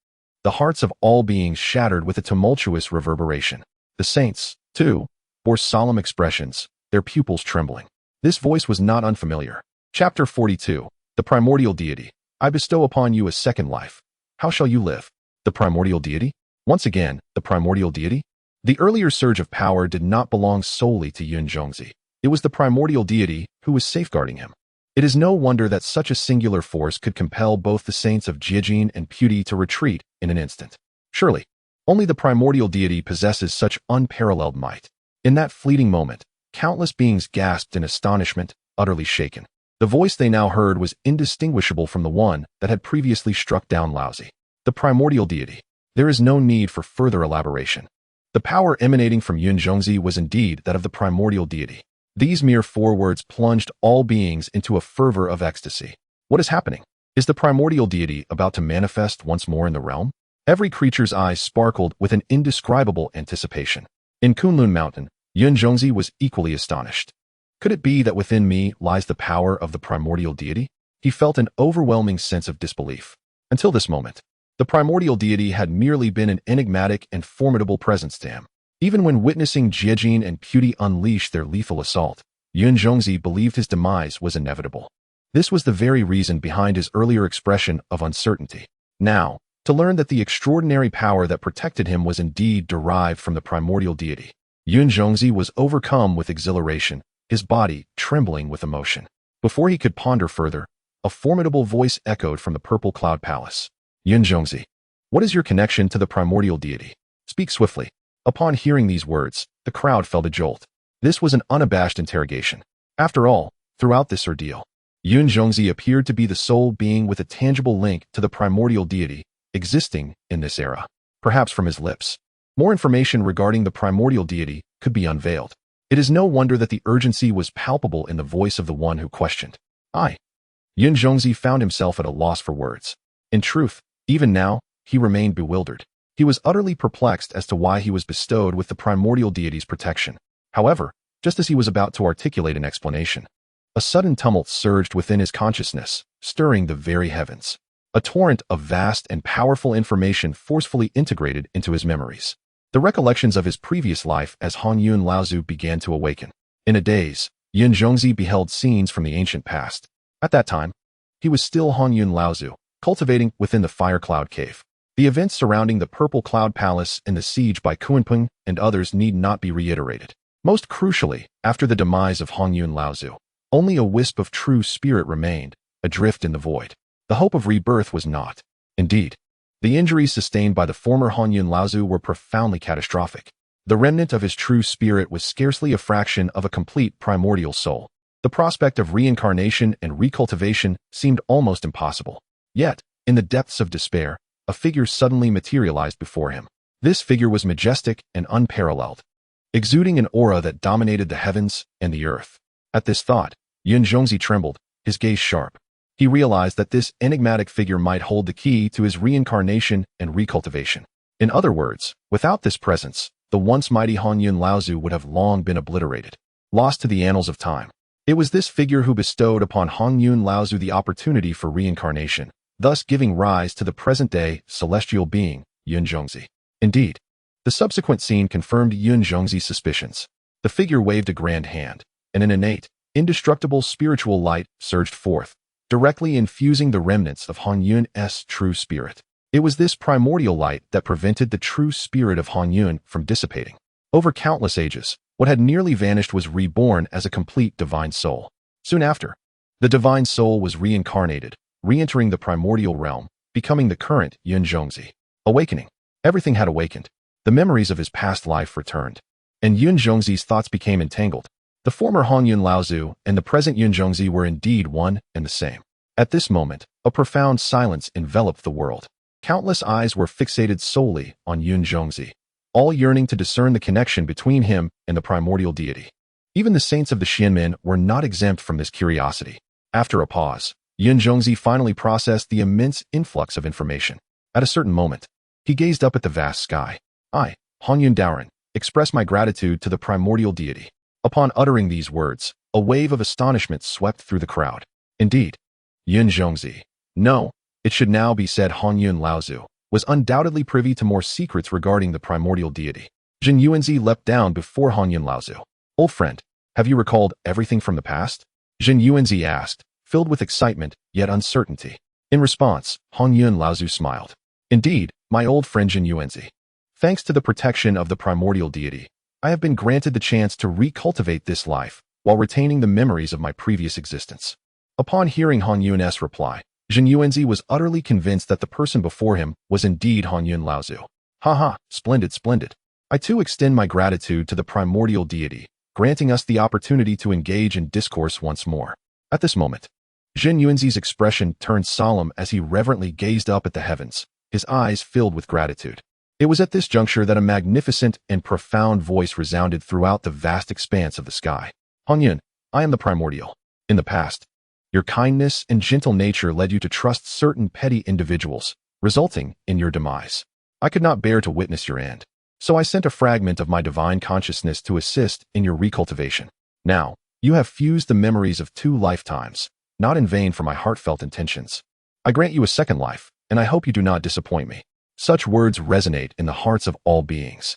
A: the hearts of all beings shattered with a tumultuous reverberation. The saints, too, bore solemn expressions, their pupils trembling. This voice was not unfamiliar. Chapter 42. The Primordial Deity. I bestow upon you a second life. How shall you live? The Primordial Deity? Once again, the Primordial Deity? The earlier surge of power did not belong solely to Yun Zhongzi. It was the Primordial Deity who was safeguarding him. It is no wonder that such a singular force could compel both the saints of Jiajin and Puti to retreat in an instant. Surely, only the Primordial Deity possesses such unparalleled might. In that fleeting moment, countless beings gasped in astonishment, utterly shaken. The voice they now heard was indistinguishable from the one that had previously struck down Laozi. The Primordial Deity. There is no need for further elaboration. The power emanating from Yun Zhongzi was indeed that of the Primordial Deity. These mere 4 words plunged all beings into a fervor of ecstasy. What is happening? Is the Primordial Deity about to manifest once more in the realm? Every creature's eyes sparkled with an indescribable anticipation. In Kunlun Mountain, Yun Zhongzi was equally astonished. Could it be that within me lies the power of the Primordial Deity? He felt an overwhelming sense of disbelief. Until this moment, the Primordial Deity had merely been an enigmatic and formidable presence to him. Even when witnessing Jiajin and Puti unleash their lethal assault, Yun Zhongzi believed his demise was inevitable. This was the very reason behind his earlier expression of uncertainty. Now, to learn that the extraordinary power that protected him was indeed derived from the Primordial Deity, Yun Zhongzi was overcome with exhilaration, his body trembling with emotion. Before he could ponder further, a formidable voice echoed from the Purple Cloud Palace. Yun Zhongzi, what is your connection to the Primordial Deity? Speak swiftly. Upon hearing these words, the crowd felt a jolt. This was an unabashed interrogation. After all, throughout this ordeal, Yun Zhongzi appeared to be the sole being with a tangible link to the Primordial Deity existing in this era. Perhaps from his lips, more information regarding the Primordial Deity could be unveiled. It is no wonder that the urgency was palpable in the voice of the one who questioned. Yun Zhongzi found himself at a loss for words. In truth, even now, he remained bewildered. He was utterly perplexed as to why he was bestowed with the Primordial Deity's protection. However, just as he was about to articulate an explanation, a sudden tumult surged within his consciousness, stirring the very heavens. A torrent of vast and powerful information forcefully integrated into his memories. The recollections of his previous life as Han Yun Laozu began to awaken. In a daze, Yun Zhongzi beheld scenes from the ancient past. At that time, he was still Han Yun Laozu, cultivating within the Fire Cloud Cave. The events surrounding the Purple Cloud Palace and the siege by Kuanping and others need not be reiterated. Most crucially, after the demise of Han Yun Laozu, only a wisp of true spirit remained, adrift in the void. The hope of rebirth was not. Indeed, the injuries sustained by the former Han Yun Laozu were profoundly catastrophic. The remnant of his true spirit was scarcely a fraction of a complete primordial soul. The prospect of reincarnation and recultivation seemed almost impossible. Yet, in the depths of despair, a figure suddenly materialized before him. This figure was majestic and unparalleled, exuding an aura that dominated the heavens and the earth. At this thought, Yun Zhongzi trembled, his gaze sharp. He realized that this enigmatic figure might hold the key to his reincarnation and recultivation. In other words, without this presence, the once mighty Han Yun Laozu would have long been obliterated, lost to the annals of time. It was this figure who bestowed upon Han Yun Laozu the opportunity for reincarnation, thus giving rise to the present-day celestial being, Yun Zhongzi. Indeed, the subsequent scene confirmed Yun Zhongzi's suspicions. The figure waved a grand hand, and an innate, indestructible spiritual light surged forth, directly infusing the remnants of Han Yun's true spirit. It was this primordial light that prevented the true spirit of Han Yun from dissipating. Over countless ages, what had nearly vanished was reborn as a complete divine soul. Soon after, the divine soul was reincarnated, re-entering the primordial realm, becoming the current Yun Zhongzi. Awakening. Everything had awakened. The memories of his past life returned, and Yun Zhongzi's thoughts became entangled. The former Han Yun Laozu and the present Yun Zhongzi were indeed one and the same. At this moment, a profound silence enveloped the world. Countless eyes were fixated solely on Yun Zhongzi, all yearning to discern the connection between him and the primordial deity. Even the saints of the Xianmen were not exempt from this curiosity. After a pause, Yun Zhongzi finally processed the immense influx of information. At a certain moment, he gazed up at the vast sky. I, Han Yun Daoren, express my gratitude to the primordial deity. Upon uttering these words, a wave of astonishment swept through the crowd. Indeed, Yun Zhongzi, no, it should now be said Han Yun Laozu, was undoubtedly privy to more secrets regarding the primordial deity. Jin Yuanzi leapt down before Han Yun Laozu. Old friend, have you recalled everything from the past? Jin Yuanzi asked, filled with excitement, yet uncertainty. In response, Han Yun Laozu smiled. Indeed, my old friend Jin Yuanzi. Thanks to the protection of the primordial deity, I have been granted the chance to recultivate this life, while retaining the memories of my previous existence. Upon hearing Han Yun's reply, Jin Yuanzi was utterly convinced that the person before him was indeed Han Yun Laozu. Haha, splendid, splendid. I too extend my gratitude to the primordial deity, granting us the opportunity to engage in discourse once more. At this moment, Jin Yuanzi's expression turned solemn as he reverently gazed up at the heavens, his eyes filled with gratitude. It was at this juncture that a magnificent and profound voice resounded throughout the vast expanse of the sky. Han Yun, I am the primordial. In the past, your kindness and gentle nature led you to trust certain petty individuals, resulting in your demise. I could not bear to witness your end, so I sent a fragment of my divine consciousness to assist in your recultivation. Now, you have fused the memories of 2 lifetimes, not in vain for my heartfelt intentions. I grant you a second life, and I hope you do not disappoint me. Such words resonate in the hearts of all beings.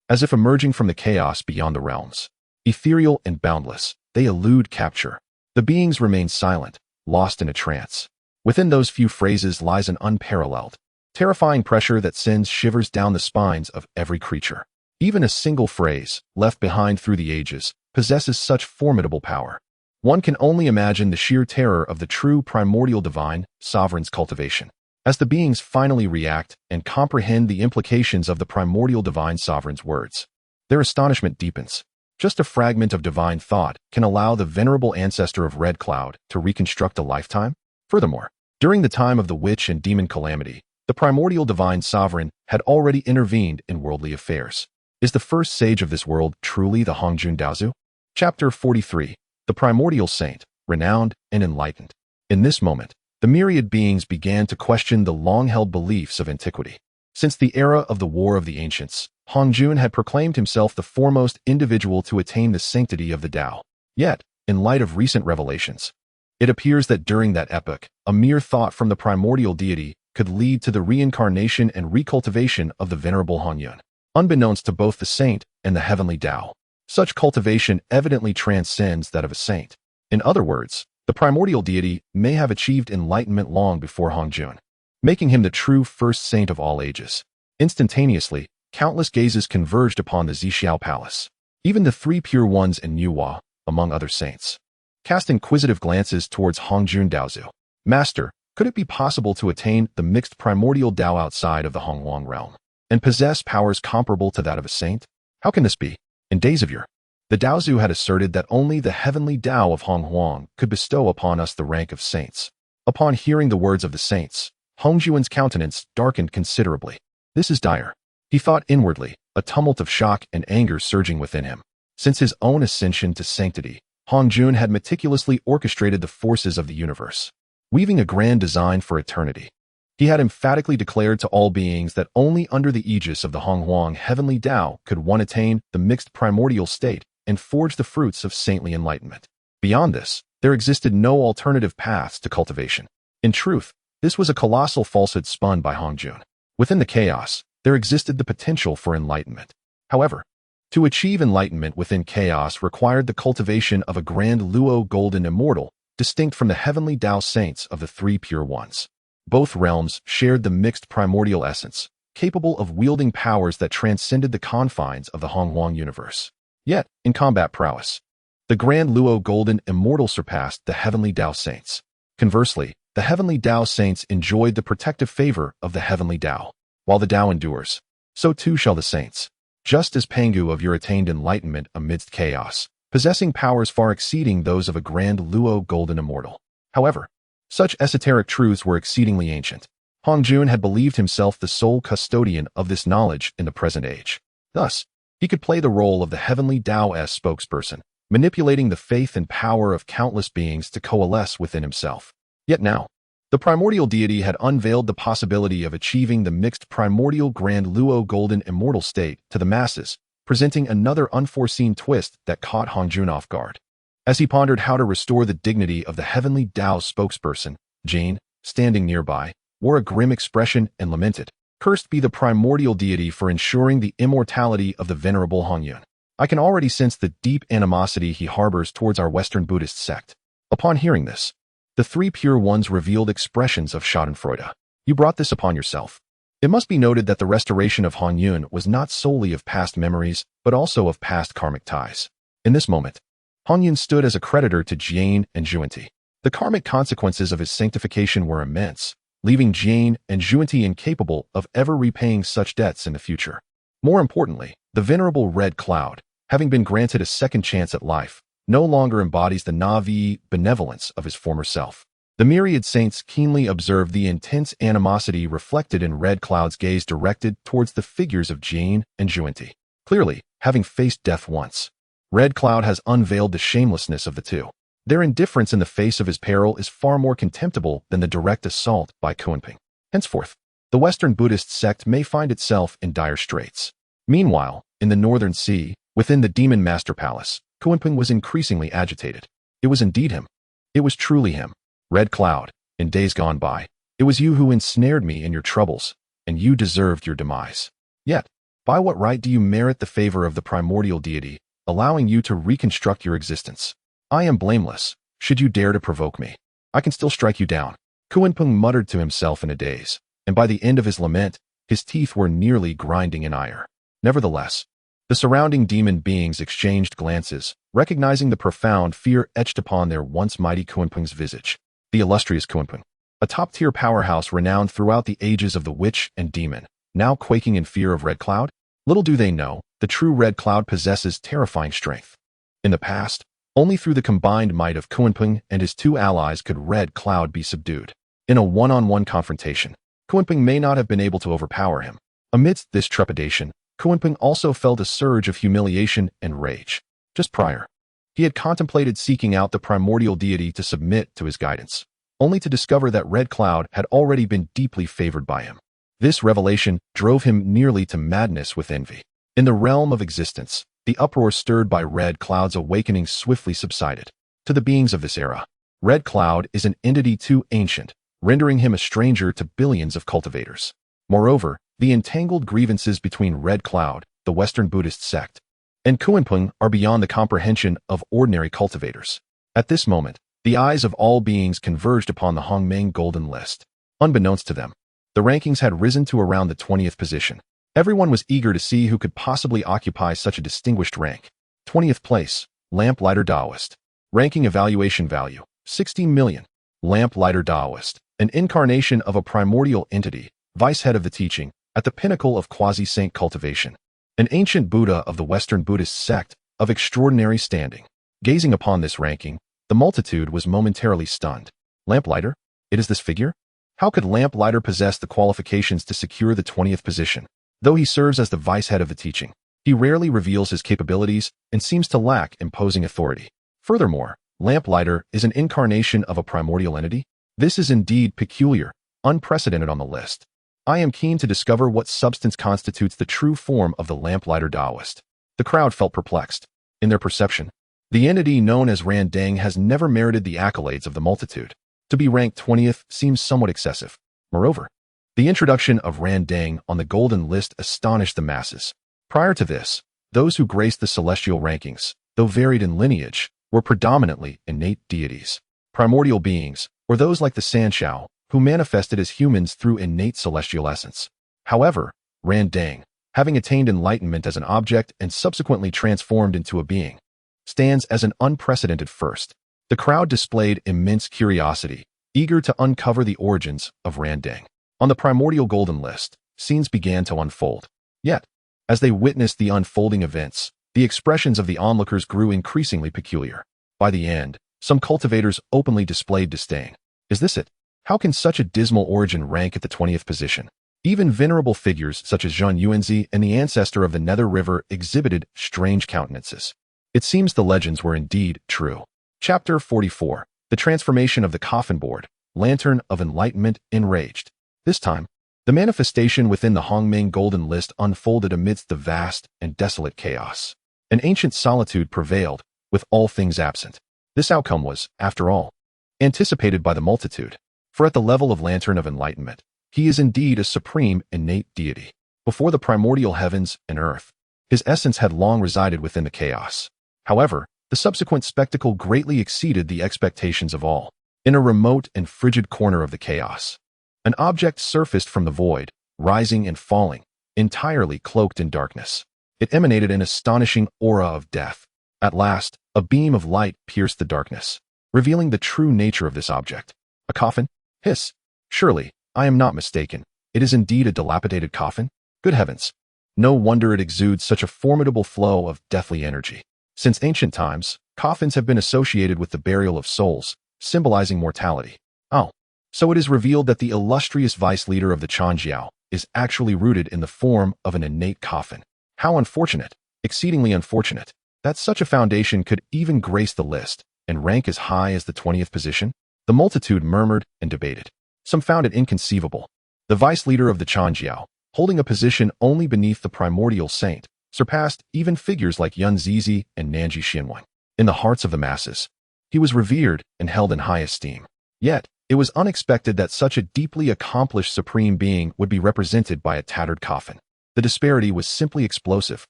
A: As if emerging from the chaos beyond the realms. Ethereal and boundless, they elude capture. The beings remain silent, lost in a trance. Within those few phrases lies an unparalleled, terrifying pressure that sends shivers down the spines of every creature. Even a single phrase, left behind through the ages, possesses such formidable power. One can only imagine the sheer terror of the true primordial divine sovereign's cultivation. As the beings finally react and comprehend the implications of the primordial divine sovereign's words, their astonishment deepens. Just a fragment of divine thought can allow the venerable ancestor of Red Cloud to reconstruct a lifetime? Furthermore, during the time of the witch and demon calamity, the primordial divine sovereign had already intervened in worldly affairs. Is the first sage of this world truly the Hongjun Daozu? Chapter 43. The Primordial Saint, Renowned and Enlightened. In this moment, the myriad beings began to question the long-held beliefs of antiquity. Since the era of the War of the Ancients, Hongjun had proclaimed himself the foremost individual to attain the sanctity of the Tao. Yet, in light of recent revelations, it appears that during that epoch, a mere thought from the primordial deity could lead to the reincarnation and recultivation of the venerable Han Yun. unbeknownst to both the saint and the heavenly Dao. Such cultivation evidently transcends that of a saint. In other words, the primordial deity may have achieved enlightenment long before Hongjun, making him the true first saint of all ages. Instantaneously, countless gazes converged upon the Zixiao Palace. Even the three pure ones and Yuhua, among other saints, cast inquisitive glances towards Hongjun Daozu. Master, could it be possible to attain the mixed primordial Dao outside of the Hongwang realm, and possess powers comparable to that of a saint? How can this be? In days of yore, the Daozu had asserted that only the heavenly Dao of Honghuang could bestow upon us the rank of saints. Upon hearing the words of the saints, Hongjuan's countenance darkened considerably. This is dire, he thought inwardly, a tumult of shock and anger surging within him. Since his own ascension to sanctity, Hongjun had meticulously orchestrated the forces of the universe, weaving a grand design for eternity. He had emphatically declared to all beings that only under the aegis of the Honghuang heavenly Dao could one attain the mixed primordial state and forge the fruits of saintly enlightenment. Beyond this, there existed no alternative paths to cultivation. In truth, this was a colossal falsehood spun by Hongjun. Within the chaos, there existed the potential for enlightenment. However, to achieve enlightenment within chaos required the cultivation of a grand Luo golden immortal, distinct from the heavenly Dao saints of the three pure ones. Both realms shared the mixed primordial essence, capable of wielding powers that transcended the confines of the Honghuang universe. Yet, in combat prowess, the grand Luo golden immortal surpassed the heavenly Dao saints. Conversely, the heavenly Dao saints enjoyed the protective favor of the heavenly Dao. While the Dao endures, so too shall the saints. Just as Pangu of yore attained enlightenment amidst chaos, possessing powers far exceeding those of a grand Luo golden immortal. However, such esoteric truths were exceedingly ancient. Hongjun had believed himself the sole custodian of this knowledge in the present age. Thus, he could play the role of the heavenly Dao-S spokesperson, manipulating the faith and power of countless beings to coalesce within himself. Yet now, the primordial deity had unveiled the possibility of achieving the mixed primordial grand Luo golden immortal state to the masses, presenting another unforeseen twist that caught Hongjun off guard. As he pondered how to restore the dignity of the heavenly Dao spokesperson, Jane, standing nearby, wore a grim expression and lamented, "Cursed be the primordial deity for ensuring the immortality of the venerable Hongyun. I can already sense the deep animosity he harbors towards our Western Buddhist sect." Upon hearing this, the three pure ones revealed expressions of schadenfreude. "You brought this upon yourself." It must be noted that the restoration of Hongyun was not solely of past memories, but also of past karmic ties. In this moment, Hongyun stood as a creditor to Jian and Zhuanti. The karmic consequences of his sanctification were immense, leaving Jian and Zhuanti incapable of ever repaying such debts in the future. More importantly, the venerable Red Cloud, having been granted a second chance at life, no longer embodies the Navi benevolence of his former self. The myriad saints keenly observed the intense animosity reflected in Red Cloud's gaze directed towards the figures of Jian and Zhuanti. Clearly, having faced death once, Red Cloud has unveiled the shamelessness of the two. Their indifference in the face of his peril is far more contemptible than the direct assault by Kunping. Henceforth, the Western Buddhist sect may find itself in dire straits. Meanwhile, in the Northern Sea, within the Demon Master Palace, Kunping was increasingly agitated. It was indeed him. It was truly him. Red Cloud, in days gone by, it was you who ensnared me in your troubles, and you deserved your demise. Yet, by what right do you merit the favor of the primordial deity, allowing you to reconstruct your existence? I am blameless. Should you dare to provoke me, I can still strike you down." Kunping muttered to himself in a daze, and by the end of his lament, his teeth were nearly grinding in ire. Nevertheless, the surrounding demon beings exchanged glances, recognizing the profound fear etched upon their once mighty Kunping's visage. The illustrious Kunping, a top-tier powerhouse renowned throughout the ages of the witch and demon, now quaking in fear of Red Cloud? Little do they know, the true Red Cloud possesses terrifying strength. In the past, only through the combined might of Kunping and his two allies could Red Cloud be subdued. In a one-on-one confrontation, Kunping may not have been able to overpower him. Amidst this trepidation, Kunping also felt a surge of humiliation and rage. Just prior, he had contemplated seeking out the primordial deity to submit to his guidance, only to discover that Red Cloud had already been deeply favored by him. This revelation drove him nearly to madness with envy. In the realm of existence, the uproar stirred by Red Cloud's awakening swiftly subsided. To the beings of this era, Red Cloud is an entity too ancient, rendering him a stranger to billions of cultivators. Moreover, the entangled grievances between Red Cloud, the Western Buddhist sect, and Kuanping are beyond the comprehension of ordinary cultivators. At this moment, the eyes of all beings converged upon the Hongmeng Golden List. Unbeknownst to them, the rankings had risen to around the 20th position. Everyone was eager to see who could possibly occupy such a distinguished rank. 20th place, Lamplighter Taoist. Ranking evaluation value, 60 million. Lamplighter Taoist, an incarnation of a primordial entity, vice head of the teaching, at the pinnacle of quasi-saint cultivation. An ancient Buddha of the Western Buddhist sect, of extraordinary standing. Gazing upon this ranking, the multitude was momentarily stunned. Lamplighter? It is this figure? How could Lamplighter possess the qualifications to secure the 20th position? Though he serves as the vice head of the teaching, he rarely reveals his capabilities and seems to lack imposing authority. Furthermore, Lamplighter is an incarnation of a primordial entity. This is indeed peculiar, unprecedented on the list. I am keen to discover what substance constitutes the true form of the Lamplighter Taoist. The crowd felt perplexed. In their perception, the entity known as Randang has never merited the accolades of the multitude. To be ranked 20th seems somewhat excessive. Moreover, the introduction of Randang on the Golden List astonished the masses. Prior to this, those who graced the celestial rankings, though varied in lineage, were predominantly innate deities. Primordial beings, or those like the Sanshao, who manifested as humans through innate celestial essence. However, Randang, having attained enlightenment as an object and subsequently transformed into a being, stands as an unprecedented first. The crowd displayed immense curiosity, eager to uncover the origins of Randang. On the primordial golden list, scenes began to unfold. Yet, as they witnessed the unfolding events, the expressions of the onlookers grew increasingly peculiar. By the end, some cultivators openly displayed disdain. Is this it? How can such a dismal origin rank at the 20th position? Even venerable figures such as Zhang Yuanzi and the ancestor of the Nether River exhibited strange countenances. It seems the legends were indeed true. Chapter 44. The Transformation of the Coffin Board, Lantern of Enlightenment Enraged. This time, the manifestation within the Hongmeng Golden List unfolded amidst the vast and desolate chaos. An ancient solitude prevailed, with all things absent. This outcome was, after all, anticipated by the multitude. For at the level of Lantern of Enlightenment, he is indeed a supreme innate deity. Before the primordial heavens and earth, his essence had long resided within the chaos. However, the subsequent spectacle greatly exceeded the expectations of all. In a remote and frigid corner of the chaos, an object surfaced from the void, rising and falling, entirely cloaked in darkness. It emanated an astonishing aura of death. At last, a beam of light pierced the darkness, revealing the true nature of this object. A coffin? Hiss. Surely, I am not mistaken. It is indeed a dilapidated coffin? Good heavens. No wonder it exudes such a formidable flow of deathly energy. Since ancient times, coffins have been associated with the burial of souls, symbolizing mortality. Oh, so it is revealed that the illustrious vice leader of the Chanjiao is actually rooted in the form of an innate coffin. How unfortunate, exceedingly unfortunate, that such a foundation could even grace the list and rank as high as the 20th position. The multitude murmured and debated. Some found it inconceivable. The vice leader of the Chanjiao, holding a position only beneath the primordial saint, surpassed even figures like Yun Zizi and Nanji Xinwen. In the hearts of the masses, he was revered and held in high esteem. Yet, it was unexpected that such a deeply accomplished supreme being would be represented by a tattered coffin. The disparity was simply explosive.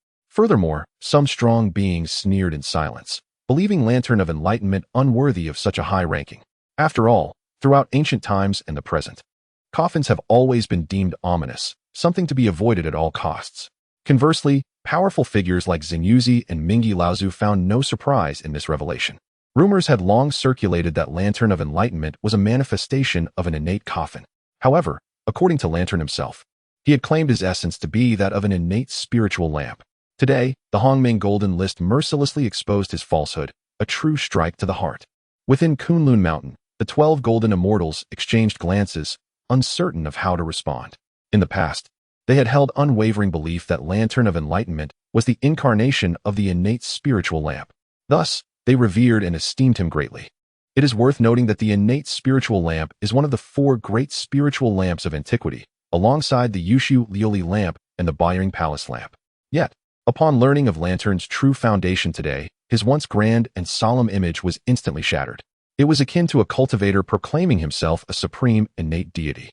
A: Furthermore, some strong beings sneered in silence, believing Lantern of Enlightenment unworthy of such a high ranking. After all, throughout ancient times and the present, coffins have always been deemed ominous, something to be avoided at all costs. Conversely, powerful figures like Xinyuzi and Mingi Laozu found no surprise in this revelation. Rumors had long circulated that Lantern of Enlightenment was a manifestation of an innate coffin. However, according to Lantern himself, he had claimed his essence to be that of an innate spiritual lamp. Today, the Hongmeng Golden List mercilessly exposed his falsehood, a true strike to the heart. Within Kunlun Mountain, the 12 golden immortals exchanged glances, uncertain of how to respond. In the past, they had held unwavering belief that Lantern of Enlightenment was the incarnation of the innate spiritual lamp. Thus, they revered and esteemed him greatly. It is worth noting that the innate spiritual lamp is one of the 4 great spiritual lamps of antiquity, alongside the Yushu Liuli lamp and the Bayering Palace lamp. Yet, upon learning of Lantern's true foundation today, his once grand and solemn image was instantly shattered. It was akin to a cultivator proclaiming himself a supreme innate deity,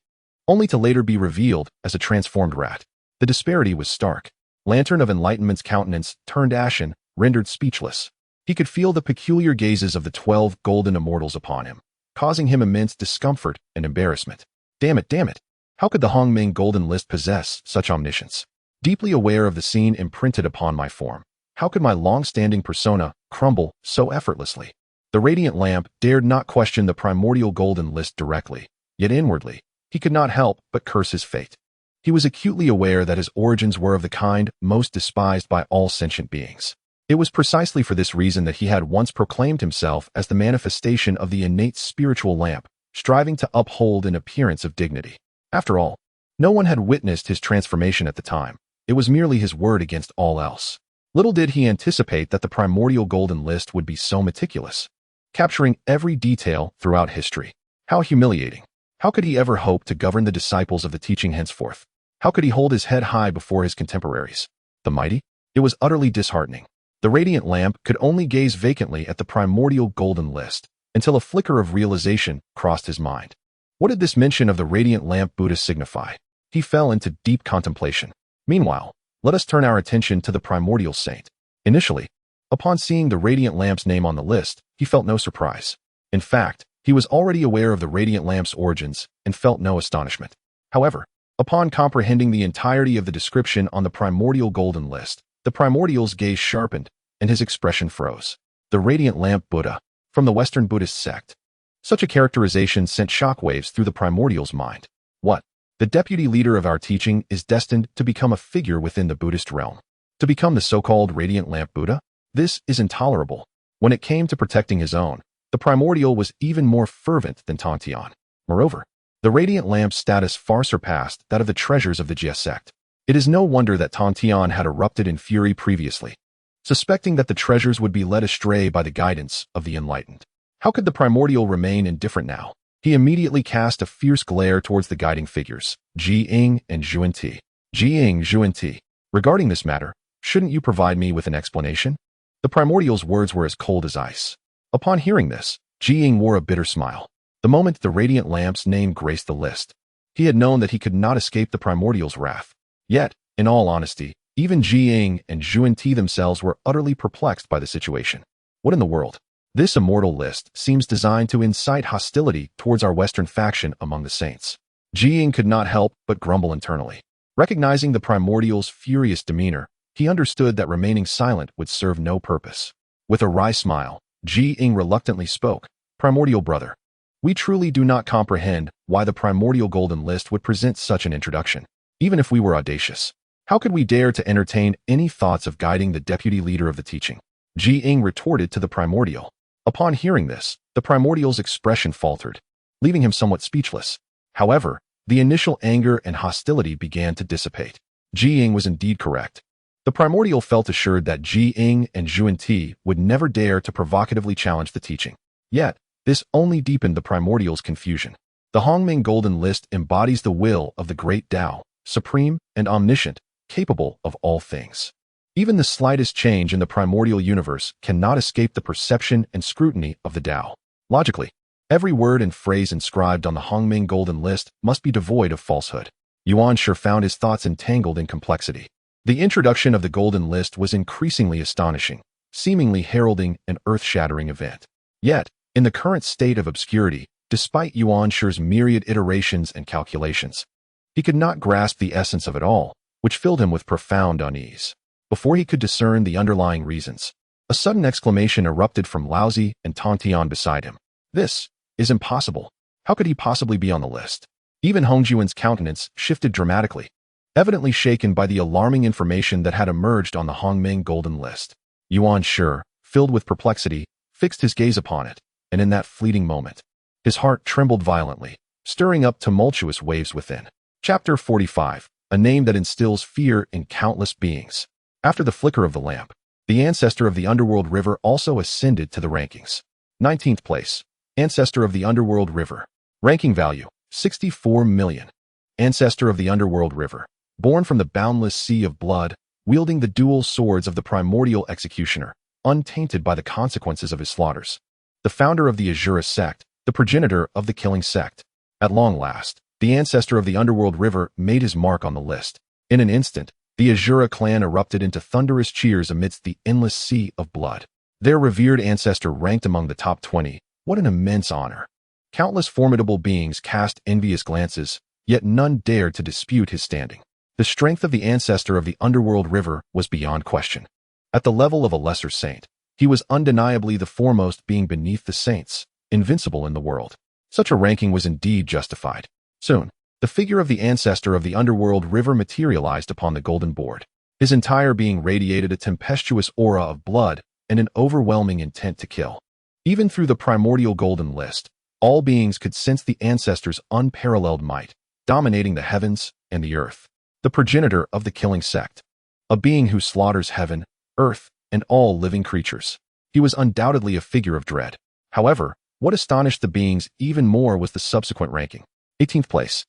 A: only to later be revealed as a transformed rat. The disparity was stark. Lantern of Enlightenment's countenance turned ashen, rendered speechless. He could feel the peculiar gazes of the 12 golden immortals upon him, causing him immense discomfort and embarrassment. Damn it, damn it! How could the Hongming Golden List possess such omniscience? Deeply aware of the scene imprinted upon my form, how could my long-standing persona crumble so effortlessly? The radiant lamp dared not question the Primordial Golden List directly, yet inwardly, he could not help but curse his fate. He was acutely aware that his origins were of the kind most despised by all sentient beings. It was precisely for this reason that he had once proclaimed himself as the manifestation of the innate spiritual lamp, striving to uphold an appearance of dignity. After all, no one had witnessed his transformation at the time. It was merely his word against all else. Little did he anticipate that the Primordial Golden List would be so meticulous, capturing every detail throughout history. How humiliating. How could he ever hope to govern the disciples of the teaching henceforth? How could he hold his head high before his contemporaries, the mighty? It was utterly disheartening. The radiant lamp could only gaze vacantly at the Primordial Golden List until a flicker of realization crossed his mind. What did this mention of the radiant lamp Buddha signify? He fell into deep contemplation. Meanwhile, let us turn our attention to the primordial saint. Initially, upon seeing the radiant lamp's name on the list, he felt no surprise. In fact, he was already aware of the radiant lamp's origins and felt no astonishment. However, upon comprehending the entirety of the description on the Primordial Golden List, the primordial's gaze sharpened and his expression froze. The radiant lamp Buddha, from the Western Buddhist sect. Such a characterization sent shockwaves through the primordial's mind. What? The deputy leader of our teaching is destined to become a figure within the Buddhist realm. To become the so-called radiant lamp Buddha? This is intolerable. When it came to protecting his own, the primordial was even more fervent than Tantian. Moreover, the radiant lamp's status far surpassed that of the treasures of the Jia sect. It is no wonder that Tantian had erupted in fury previously, suspecting that the treasures would be led astray by the guidance of the enlightened. How could the primordial remain indifferent now? He immediately cast a fierce glare towards the guiding figures, Ji Ying and Zhuan-Ti. Ji Ying, Zhuan-Ti. Regarding this matter, shouldn't you provide me with an explanation? The primordial's words were as cold as ice. Upon hearing this, Ji Ying wore a bitter smile. The moment the radiant lamp's name graced the list, he had known that he could not escape the primordial's wrath. Yet, in all honesty, even Ji Ying and Zhuan-Ti themselves were utterly perplexed by the situation. What in the world? This immortal list seems designed to incite hostility towards our Western faction among the saints. Ji Ying could not help but grumble internally. Recognizing the primordial's furious demeanor, he understood that remaining silent would serve no purpose. With a wry smile, Ji Ying reluctantly spoke, "Primordial brother, we truly do not comprehend why the Primordial Golden List would present such an introduction. Even if we were audacious, how could we dare to entertain any thoughts of guiding the deputy leader of the teaching?" Ji Ying retorted to the primordial. Upon hearing this, the primordial's expression faltered, leaving him somewhat speechless. However, the initial anger and hostility began to dissipate. Ji Ying was indeed correct. The primordial felt assured that Ji Ying and Zhuan-Ti would never dare to provocatively challenge the teaching. Yet, this only deepened the primordial's confusion. The Hongming Golden List embodies the will of the Great Dao, supreme and omniscient, capable of all things. Even the slightest change in the primordial universe cannot escape the perception and scrutiny of the Tao. Logically, every word and phrase inscribed on the Hongming Golden List must be devoid of falsehood. Yuan sure found his thoughts entangled in complexity. The introduction of the Golden List was increasingly astonishing, seemingly heralding an earth-shattering event. Yet, in the current state of obscurity, despite Yuan Shi's myriad iterations and calculations, he could not grasp the essence of it all, which filled him with profound unease. Before he could discern the underlying reasons, a sudden exclamation erupted from Laozi and Tantian beside him. "This is impossible. How could he possibly be on the list?" Even Hongjuan's countenance shifted dramatically, evidently shaken by the alarming information that had emerged on the Hongming Golden List. Yuan Shi, filled with perplexity, fixed his gaze upon it, and in that fleeting moment, his heart trembled violently, stirring up tumultuous waves within. Chapter 45, a name that instills fear in countless beings. After the flicker of the lamp, the ancestor of the Underworld River also ascended to the rankings. 19th place, ancestor of the Underworld River. Ranking value, 64 million. Ancestor of the Underworld River, born from the boundless sea of blood, wielding the dual swords of the primordial executioner, untainted by the consequences of his slaughters. The founder of the Azura sect, the progenitor of the killing sect. At long last, the ancestor of the Underworld River made his mark on the list. In an instant, the Azura clan erupted into thunderous cheers amidst the endless sea of blood. Their revered ancestor ranked among the top 20. What an immense honor. Countless formidable beings cast envious glances, yet none dared to dispute his standing. The strength of the ancestor of the underworld river was beyond question. At the level of a lesser saint, he was undeniably the foremost being beneath the saints, invincible in the world. Such a ranking was indeed justified. Soon, the figure of the ancestor of the underworld river materialized upon the golden board. His entire being radiated a tempestuous aura of blood and an overwhelming intent to kill. Even through the primordial golden list, all beings could sense the ancestor's unparalleled might, dominating the heavens and the earth. The progenitor of the killing sect. A being who slaughters heaven, earth, and all living creatures. He was undoubtedly a figure of dread. However, what astonished the beings even more was the subsequent ranking. 18th place.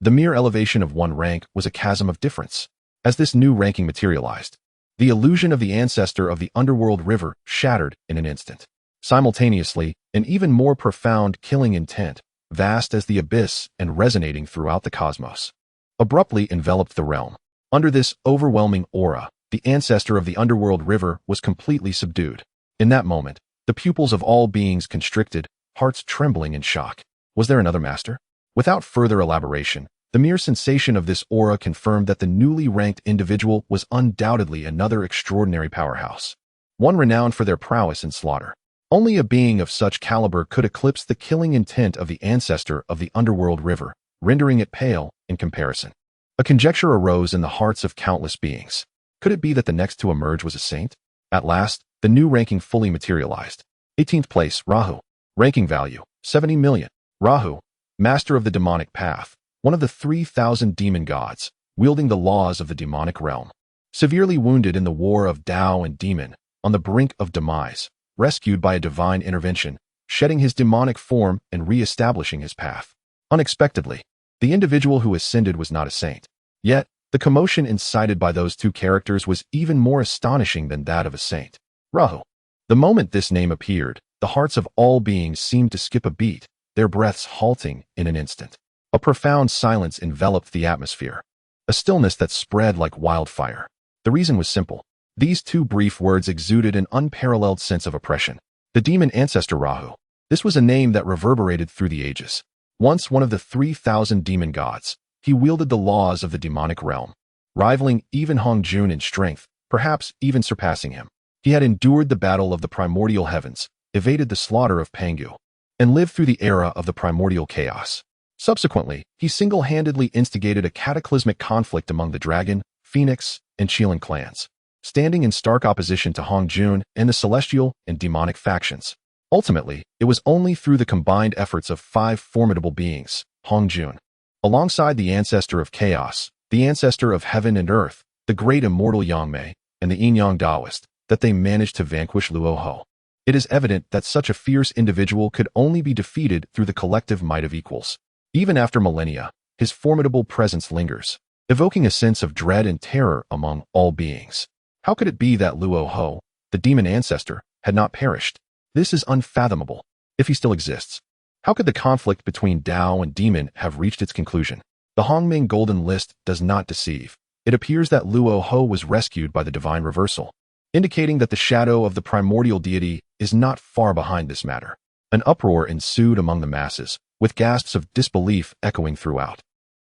A: The mere elevation of one rank was a chasm of difference. As this new ranking materialized, the illusion of the ancestor of the underworld river shattered in an instant. Simultaneously, an even more profound killing intent, vast as the abyss and resonating throughout the cosmos, abruptly enveloped the realm. Under this overwhelming aura, the ancestor of the underworld river was completely subdued. In that moment, the pupils of all beings constricted, hearts trembling in shock. Was there another master? Without further elaboration, the mere sensation of this aura confirmed that the newly ranked individual was undoubtedly another extraordinary powerhouse, one renowned for their prowess in slaughter. Only a being of such caliber could eclipse the killing intent of the ancestor of the underworld river, rendering it pale in comparison. A conjecture arose in the hearts of countless beings. Could it be that the next to emerge was a saint? At last, the new ranking fully materialized. 18th place, Rahu. Ranking value, 70 million. Rahu, master of the demonic path, one of the 3,000 demon gods, wielding the laws of the demonic realm. Severely wounded in the war of Dao and demon, on the brink of demise, rescued by a divine intervention, shedding his demonic form and re-establishing his path. Unexpectedly, the individual who ascended was not a saint. Yet, the commotion incited by those two characters was even more astonishing than that of a saint. Rahu. The moment this name appeared, the hearts of all beings seemed to skip a beat, their breaths halting in an instant. A profound silence enveloped the atmosphere, a stillness that spread like wildfire. The reason was simple. These two brief words exuded an unparalleled sense of oppression. The demon ancestor Rahu. This was a name that reverberated through the ages. Once one of the 3,000 demon gods, he wielded the laws of the demonic realm, rivaling even Hong Jun in strength, perhaps even surpassing him. He had endured the battle of the primordial heavens, evaded the slaughter of Pangu, and lived through the era of the primordial chaos. Subsequently, he single-handedly instigated a cataclysmic conflict among the Dragon, Phoenix, and Qilin clans, standing in stark opposition to Hong Jun and the celestial and demonic factions. Ultimately, it was only through the combined efforts of 5 formidable beings, Hong Jun, alongside the ancestor of chaos, the ancestor of heaven and earth, the great immortal Yangmei, and the Yin-Yang Taoist, that they managed to vanquish Luo Ho. It is evident that such a fierce individual could only be defeated through the collective might of equals. Even after millennia, his formidable presence lingers, evoking a sense of dread and terror among all beings. How could it be that Luo Ho, the demon ancestor, had not perished? This is unfathomable. If he still exists, how could the conflict between Dao and demon have reached its conclusion? The Hongming Golden List does not deceive. It appears that Luo Ho was rescued by the divine reversal, indicating that the shadow of the primordial deity is not far behind this matter. An uproar ensued among the masses, with gasps of disbelief echoing throughout.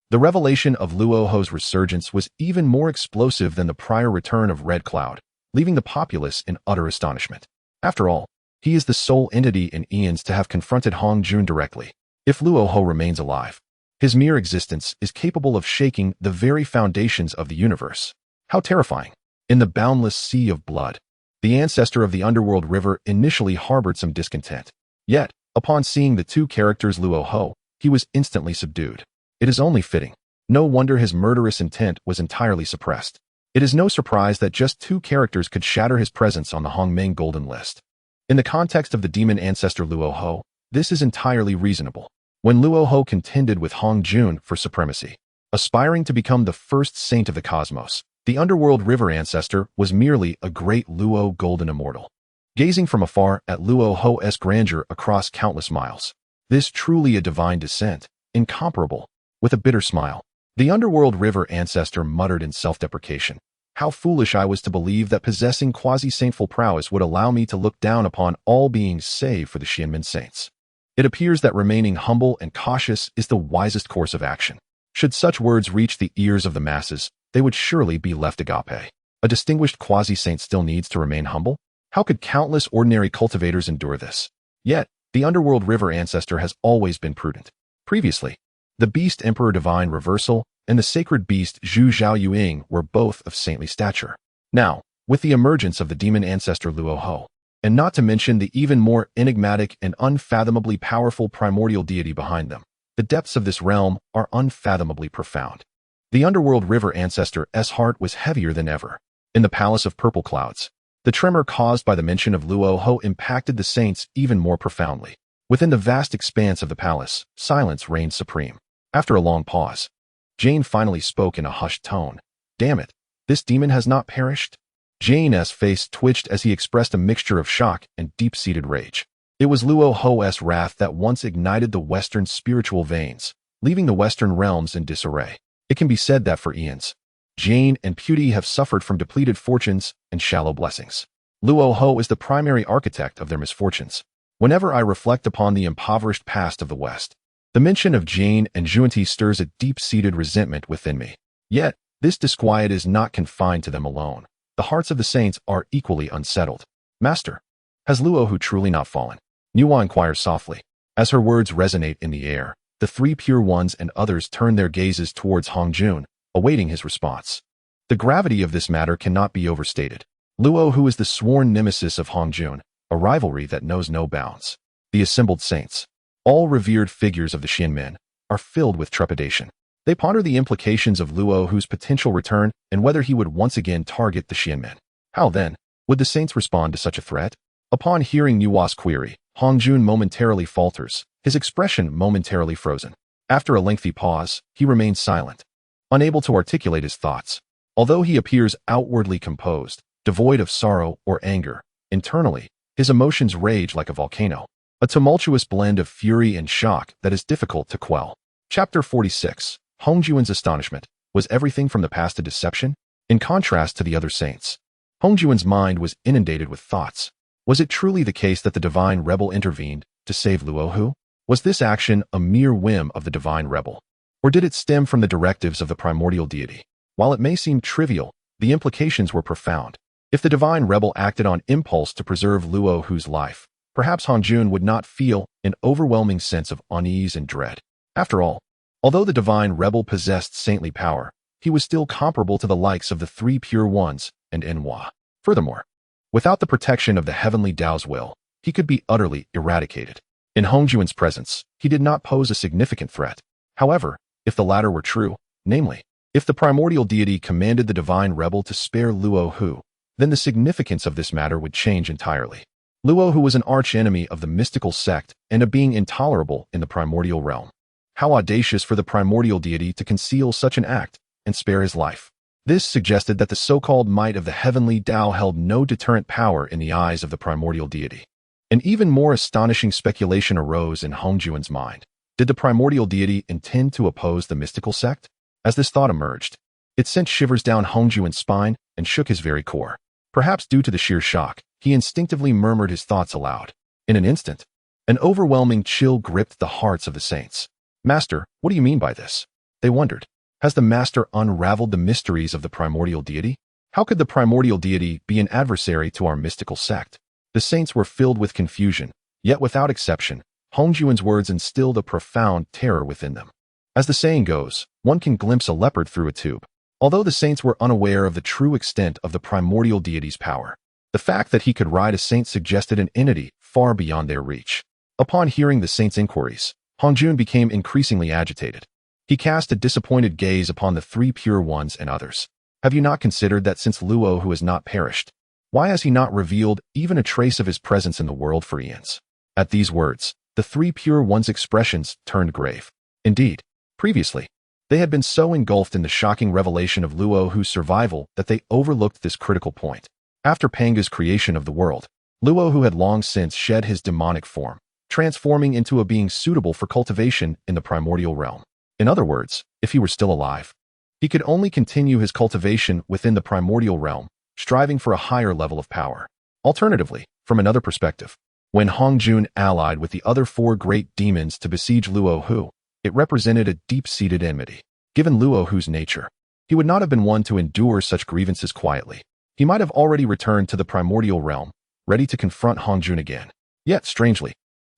A: The revelation of Luo Ho's resurgence was even more explosive than the prior return of Red Cloud, leaving the populace in utter astonishment. After all, he is the sole entity in eons to have confronted Hong Jun directly. If Luo Ho remains alive, his mere existence is capable of shaking the very foundations of the universe. How terrifying! In the boundless sea of blood, the ancestor of the underworld river initially harbored some discontent. Yet, upon seeing the two characters Luo Ho, he was instantly subdued. It is only fitting. No wonder his murderous intent was entirely suppressed. It is no surprise that just 2 characters could shatter his presence on the Hongmeng Golden List. In the context of the demon ancestor Luo Ho, this is entirely reasonable. When Luo Ho contended with Hong Jun for supremacy, aspiring to become the first saint of the cosmos, the underworld river ancestor was merely a great Luo golden immortal, gazing from afar at Luo Ho's grandeur across countless miles. This truly a divine descent, incomparable. With a bitter smile, The underworld river ancestor muttered in self-deprecation. How foolish I was to believe that possessing quasi-saintful prowess would allow me to look down upon all beings save for the Xianmen saints. It appears that remaining humble and cautious is the wisest course of action. Should such words reach the ears of the masses, they would surely be left agape. A distinguished quasi-saint still needs to remain humble? How could countless ordinary cultivators endure this? Yet, the underworld river ancestor has always been prudent. Previously, the beast emperor divine reversal and the sacred beast Zhu Zhao Yuing were both of saintly stature. Now, with the emergence of the demon ancestor Luo Ho, and not to mention the even more enigmatic and unfathomably powerful primordial deity behind them, the depths of this realm are unfathomably profound. The underworld river ancestor's heart was heavier than ever. In the palace of purple clouds, the tremor caused by the mention of Luo Ho impacted the saints even more profoundly. Within the vast expanse of the palace, silence reigned supreme. After a long pause, Jane finally spoke in a hushed tone. Damn it, this demon has not perished? Jane's face twitched as he expressed a mixture of shock and deep-seated rage. It was Luo Ho's wrath that once ignited the Western spiritual veins, leaving the Western realms in disarray. It can be said that for eons, Jane and Pewdie have suffered from depleted fortunes and shallow blessings. Luo Ho is the primary architect of their misfortunes. Whenever I reflect upon the impoverished past of the West, the mention of Jane and Juanti stirs a deep-seated resentment within me. Yet, this disquiet is not confined to them alone. The hearts of the saints are equally unsettled. Master, has Luo Hu truly not fallen? Nuwa inquires softly. As her words resonate in the air, the three pure ones and others turn their gazes towards Hongjun, awaiting his response. The gravity of this matter cannot be overstated. Luo Hu is the sworn nemesis of Hongjun, a rivalry that knows no bounds. The assembled saints, all revered figures of the Xianmen, are filled with trepidation. They ponder the implications of Luo Hu's potential return and whether he would once again target the Xianmen. How then would the saints respond to such a threat? Upon hearing Nuwa's query, Hongjun momentarily falters, his expression momentarily frozen. After a lengthy pause, he remains silent, unable to articulate his thoughts. Although he appears outwardly composed, devoid of sorrow or anger, internally, his emotions rage like a volcano, a tumultuous blend of fury and shock that is difficult to quell. Chapter 46. Hongjuan's astonishment. Was everything from the past a deception? In contrast to the other saints, Hongjuan's mind was inundated with thoughts. Was it truly the case that the divine rebel intervened to save Luo Hu? Was this action a mere whim of the divine rebel? Or did it stem from the directives of the primordial deity? While it may seem trivial, the implications were profound. If the divine rebel acted on impulse to preserve Luo Hu's life, perhaps Hongjun would not feel an overwhelming sense of unease and dread. After all, although the divine rebel possessed saintly power, he was still comparable to the likes of the three pure ones and Enhua. Furthermore, without the protection of the heavenly Dao's will, he could be utterly eradicated. In Hongjuan's presence, he did not pose a significant threat. However, if the latter were true, namely, if the primordial deity commanded the divine rebel to spare Luo Hu, then the significance of this matter would change entirely. Luo Hu was an archenemy of the mystical sect and a being intolerable in the primordial realm. How audacious for the primordial deity to conceal such an act and spare his life. This suggested that the so-called might of the heavenly Dao held no deterrent power in the eyes of the primordial deity. An even more astonishing speculation arose in Hongjuan's mind. Did the primordial deity intend to oppose the mystical sect? As this thought emerged, it sent shivers down Hongjuan's spine and shook his very core. Perhaps due to the sheer shock, he instinctively murmured his thoughts aloud. In an instant, an overwhelming chill gripped the hearts of the saints. Master, what do you mean by this? They wondered. Has the master unraveled the mysteries of the primordial deity? How could the primordial deity be an adversary to our mystical sect? The saints were filled with confusion, yet without exception, Hongjuan's words instilled a profound terror within them. As the saying goes, one can glimpse a leopard through a tube. Although the saints were unaware of the true extent of the primordial deity's power, the fact that he could ride a saint suggested an entity far beyond their reach. Upon hearing the saints' inquiries, Hongjun became increasingly agitated. He cast a disappointed gaze upon the three pure ones and others. Have you not considered that since Luo Hu has not perished, why has he not revealed even a trace of his presence in the world for eons? At these words, the three pure ones' expressions turned grave. Indeed, previously, they had been so engulfed in the shocking revelation of Luo Hu's survival that they overlooked this critical point. After Panga's creation of the world, Luo Hu had long since shed his demonic form, transforming into a being suitable for cultivation in the primordial realm. In other words, if he were still alive, he could only continue his cultivation within the primordial realm, striving for a higher level of power. Alternatively, from another perspective, when Hongjun allied with the other four great demons to besiege Luohu, it represented a deep-seated enmity. Given Luohu's nature, he would not have been one to endure such grievances quietly. He might have already returned to the primordial realm, ready to confront Hongjun again. Yet, strangely,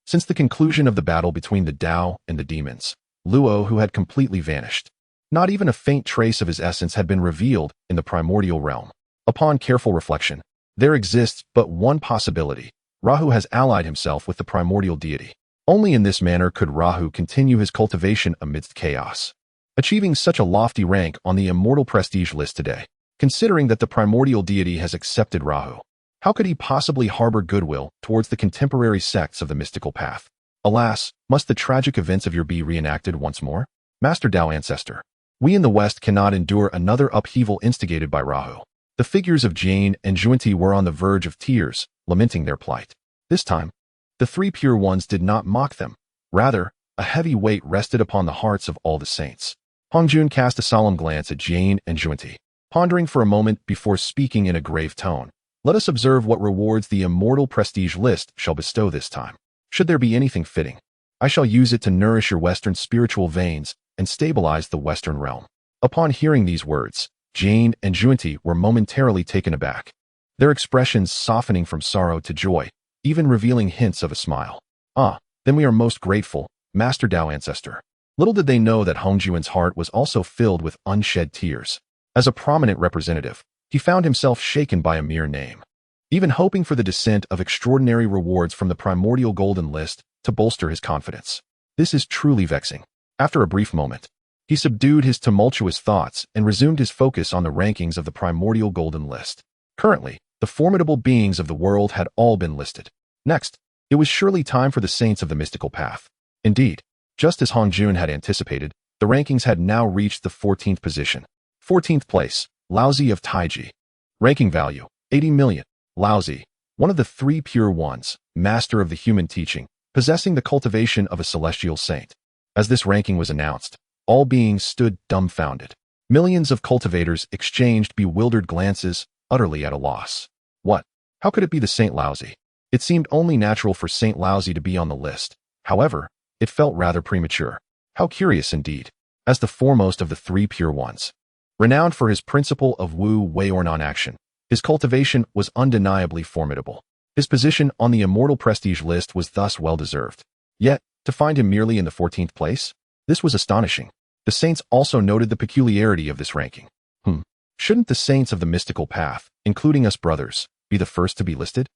A: since the conclusion of the battle between the Dao and the demons, Luohu had completely vanished. Not even a faint trace of his essence had been revealed in the primordial realm. Upon careful reflection, there exists but one possibility. Rahu has allied himself with the primordial deity. Only in this manner could Rahu continue his cultivation amidst chaos, achieving such a lofty rank on the immortal prestige list today. Considering that the primordial deity has accepted Rahu, how could he possibly harbor goodwill towards the contemporary sects of the mystical path? Alas, must the tragic events of your be reenacted once more? Master Dao Ancestor, we in the West cannot endure another upheaval instigated by Rahu. The figures of Jain and Junti were on the verge of tears, lamenting their plight. This time, the three pure ones did not mock them. Rather, a heavy weight rested upon the hearts of all the saints. Hongjun cast a solemn glance at Jain and Junti, pondering for a moment before speaking in a grave tone. Let us observe what rewards the immortal prestige list shall bestow this time. Should there be anything fitting, I shall use it to nourish your Western spiritual veins and stabilize the Western realm. Upon hearing these words, Jain and Junti were momentarily taken aback, their expressions softening from sorrow to joy, even revealing hints of a smile. Ah, then we are most grateful, Master Dao Ancestor. Little did they know that Hongjun's heart was also filled with unshed tears. As a prominent representative, he found himself shaken by a mere name, even hoping for the descent of extraordinary rewards from the primordial golden list to bolster his confidence. This is truly vexing. After a brief moment, he subdued his tumultuous thoughts and resumed his focus on the rankings of the primordial golden list. Currently, the formidable beings of the world had all been listed. Next, it was surely time for the saints of the mystical path. Indeed, just as Hongjun had anticipated, the rankings had now reached the 14th position. 14th place, Laozi of Taiji. Ranking value, 80 million. Laozi, one of the three pure ones, master of the human teaching, possessing the cultivation of a celestial saint. As this ranking was announced, all beings stood dumbfounded. Millions of cultivators exchanged bewildered glances, utterly at a loss. What? How could it be the Saint Laozi? It seemed only natural for Saint Laozi to be on the list. However, it felt rather premature. How curious indeed. As the foremost of the three pure ones, renowned for his principle of Wu Wei or non-action, his cultivation was undeniably formidable. His position on the immortal prestige list was thus well-deserved. Yet, to find him merely in the 14th place? This was astonishing. The saints also noted the peculiarity of this ranking. Shouldn't the saints of the mystical path, including us brothers, be the first to be listed?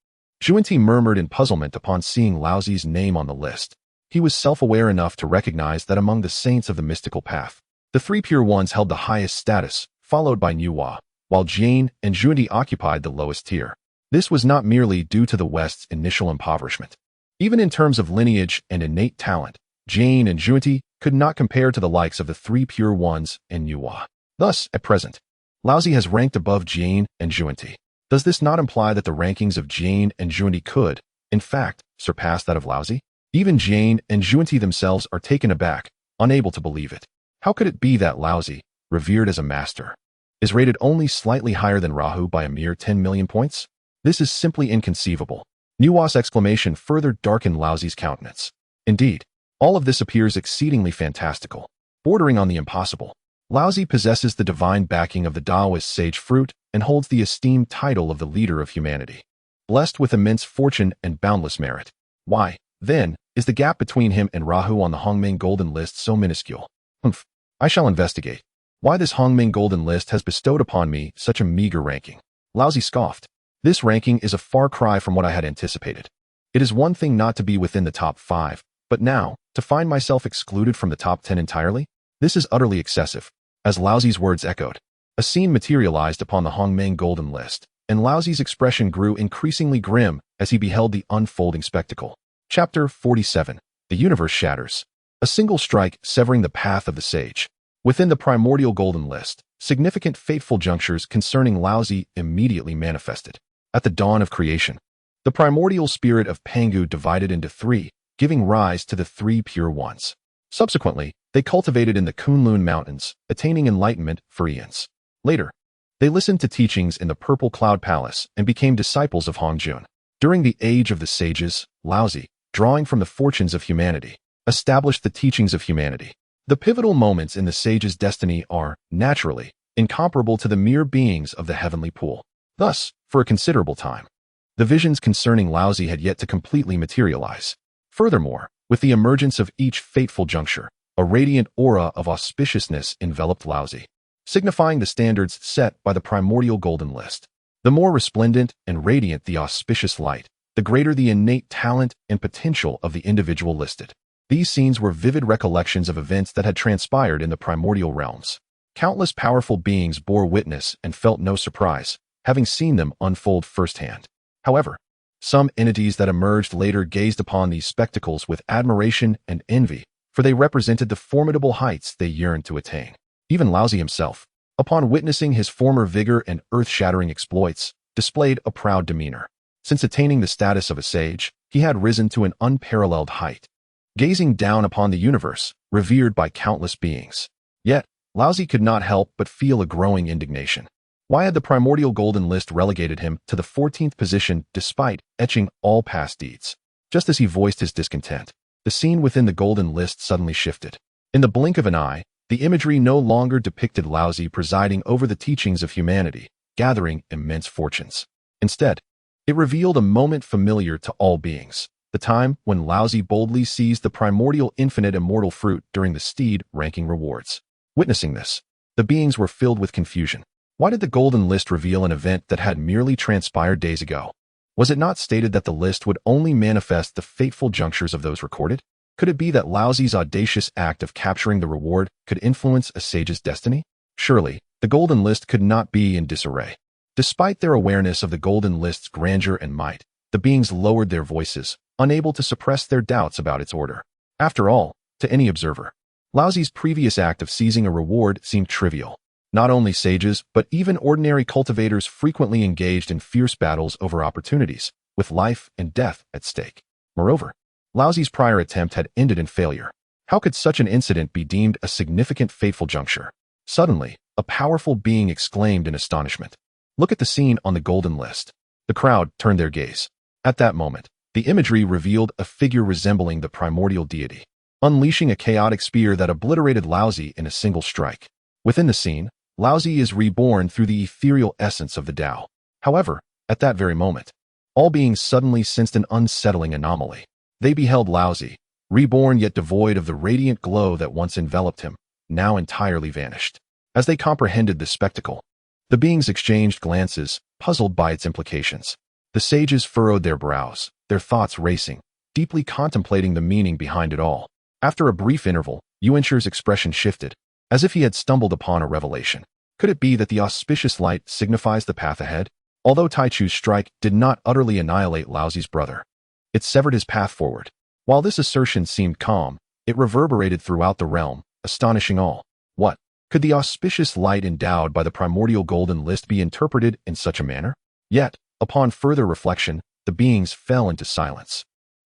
A: Junti murmured in puzzlement upon seeing Laozi's name on the list. He was self-aware enough to recognize that among the saints of the mystical path, the three pure ones held the highest status, followed by Nuwa, while Jain and Junti occupied the lowest tier. This was not merely due to the West's initial impoverishment. Even in terms of lineage and innate talent, Jain and Junti could not compare to the likes of the three pure ones and Nuwa. Thus, at present, Laozi has ranked above Jain and Junti. Does this not imply that the rankings of Jain and Junti could, in fact, surpass that of Laozi? Even Jain and Junti themselves are taken aback, unable to believe it. How could it be that Laozi, revered as a master, is rated only slightly higher than Rahu by a mere 10 million points? This is simply inconceivable. Nuwa's exclamation further darkened Laozi's countenance. Indeed, all of this appears exceedingly fantastical, bordering on the impossible. Laozi possesses the divine backing of the Taoist sage fruit and holds the esteemed title of the leader of humanity. Blessed with immense fortune and boundless merit. Why, then, is the gap between him and Rahu on the Hongmeng Golden List so minuscule? I shall investigate why this Hongmeng Golden List has bestowed upon me such a meager ranking. Laozi scoffed. This ranking is a far cry from what I had anticipated. It is one thing not to be within the top 5, but now, to find myself excluded from the top 10 entirely? This is utterly excessive. As Laozi's words echoed, a scene materialized upon the Hongmeng Golden List, and Laozi's expression grew increasingly grim as he beheld the unfolding spectacle. Chapter 47. The Universe Shatters. A single strike severing the path of the sage. Within the Primordial Golden List, significant fateful junctures concerning Laozi immediately manifested. At the dawn of creation, the primordial spirit of Pangu divided into 3, giving rise to the 3 pure ones. Subsequently, They cultivated in the Kunlun Mountains, attaining enlightenment for eons. Later, they listened to teachings in the Purple Cloud Palace and became disciples of Hongjun. During the Age of the Sages, Laozi, drawing from the fortunes of humanity, established the teachings of humanity. The pivotal moments in the sage's destiny are, naturally, incomparable to the mere beings of the heavenly pool. Thus, for a considerable time, the visions concerning Laozi had yet to completely materialize. Furthermore, with the emergence of each fateful juncture, a radiant aura of auspiciousness enveloped Laozi, signifying the standards set by the Primordial Golden List. The more resplendent and radiant the auspicious light, the greater the innate talent and potential of the individual listed. These scenes were vivid recollections of events that had transpired in the primordial realms. Countless powerful beings bore witness and felt no surprise, having seen them unfold firsthand. However, some entities that emerged later gazed upon these spectacles with admiration and envy, for they represented the formidable heights they yearned to attain. Even Laozi himself, upon witnessing his former vigor and earth-shattering exploits, displayed a proud demeanor. Since attaining the status of a sage, he had risen to an unparalleled height, gazing down upon the universe, revered by countless beings. Yet, Laozi could not help but feel a growing indignation. Why had the Primordial Golden List relegated him to the 14th position despite etching all past deeds? Just as he voiced his discontent, the scene within the Golden List suddenly shifted. In the blink of an eye, the imagery no longer depicted Laozi presiding over the teachings of humanity, gathering immense fortunes. Instead, it revealed a moment familiar to all beings, the time when Laozi boldly seized the primordial infinite immortal fruit during the steed ranking rewards. Witnessing this, the beings were filled with confusion. Why did the Golden List reveal an event that had merely transpired days ago? Was it not stated that the list would only manifest the fateful junctures of those recorded? Could it be that Laozi's audacious act of capturing the reward could influence a sage's destiny? Surely, the Golden List could not be in disarray. Despite their awareness of the Golden List's grandeur and might, the beings lowered their voices, unable to suppress their doubts about its order. After all, to any observer, Laozi's previous act of seizing a reward seemed trivial. Not only sages, but even ordinary cultivators frequently engaged in fierce battles over opportunities, with life and death at stake. Moreover, Laozi's prior attempt had ended in failure. How could such an incident be deemed a significant fateful juncture? Suddenly, a powerful being exclaimed in astonishment. Look at the scene on the Golden List. The crowd turned their gaze. At that moment, the imagery revealed a figure resembling the primordial deity, unleashing a chaotic spear that obliterated Laozi in a single strike. Within the scene, Laozi is reborn through the ethereal essence of the Tao. However, at that very moment, all beings suddenly sensed an unsettling anomaly. They beheld Laozi, reborn yet devoid of the radiant glow that once enveloped him, now entirely vanished. As they comprehended this spectacle, the beings exchanged glances, puzzled by its implications. The sages furrowed their brows, their thoughts racing, deeply contemplating the meaning behind it all. After a brief interval, Yuanshir's expression shifted, as if he had stumbled upon a revelation. Could it be that the auspicious light signifies the path ahead? Although Taichu's strike did not utterly annihilate Laozi's brother, it severed his path forward. While this assertion seemed calm, it reverberated throughout the realm, astonishing all. What? Could the auspicious light endowed by the Primordial Golden List be interpreted in such a manner? Yet, upon further reflection, the beings fell into silence.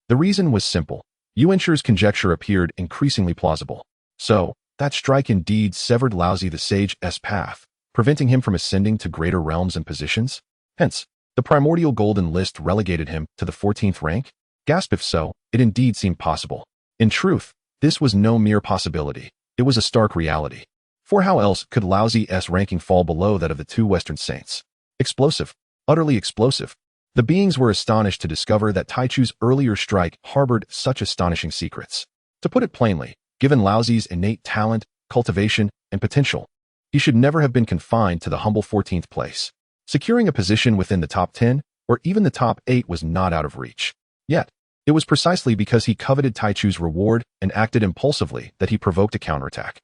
A: The reason was simple. Yuanshir's conjecture appeared increasingly plausible. So, that strike indeed severed Laozi the sage's path, preventing him from ascending to greater realms and positions? Hence, the Primordial Golden List relegated him to the 14th rank? Gasp if so, it indeed seemed possible. In truth, this was no mere possibility. It was a stark reality. For how else could Laozi's ranking fall below that of the two Western saints? Explosive. Utterly explosive. The beings were astonished to discover that Taichu's earlier strike harbored such astonishing secrets. To put it plainly, given Laozi's innate talent, cultivation, and potential, he should never have been confined to the humble 14th place. Securing a position within the top 10, or even the top 8 was not out of reach. Yet, it was precisely because he coveted Taichu's reward and acted impulsively that he provoked a counterattack.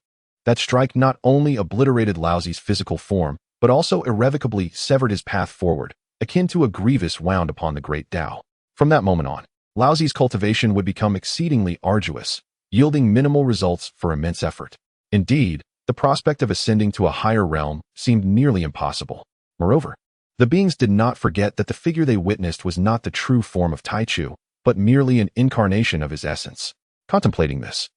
A: That strike not only obliterated Laozi's physical form, but also irrevocably severed his path forward, akin to a grievous wound upon the Great Dao. From that moment on, Laozi's cultivation would become exceedingly arduous, yielding minimal results for immense effort. Indeed, the prospect of ascending to a higher realm seemed nearly impossible. Moreover, the beings did not forget that the figure they witnessed was not the true form of Taichu, but merely an incarnation of his essence. Contemplating this,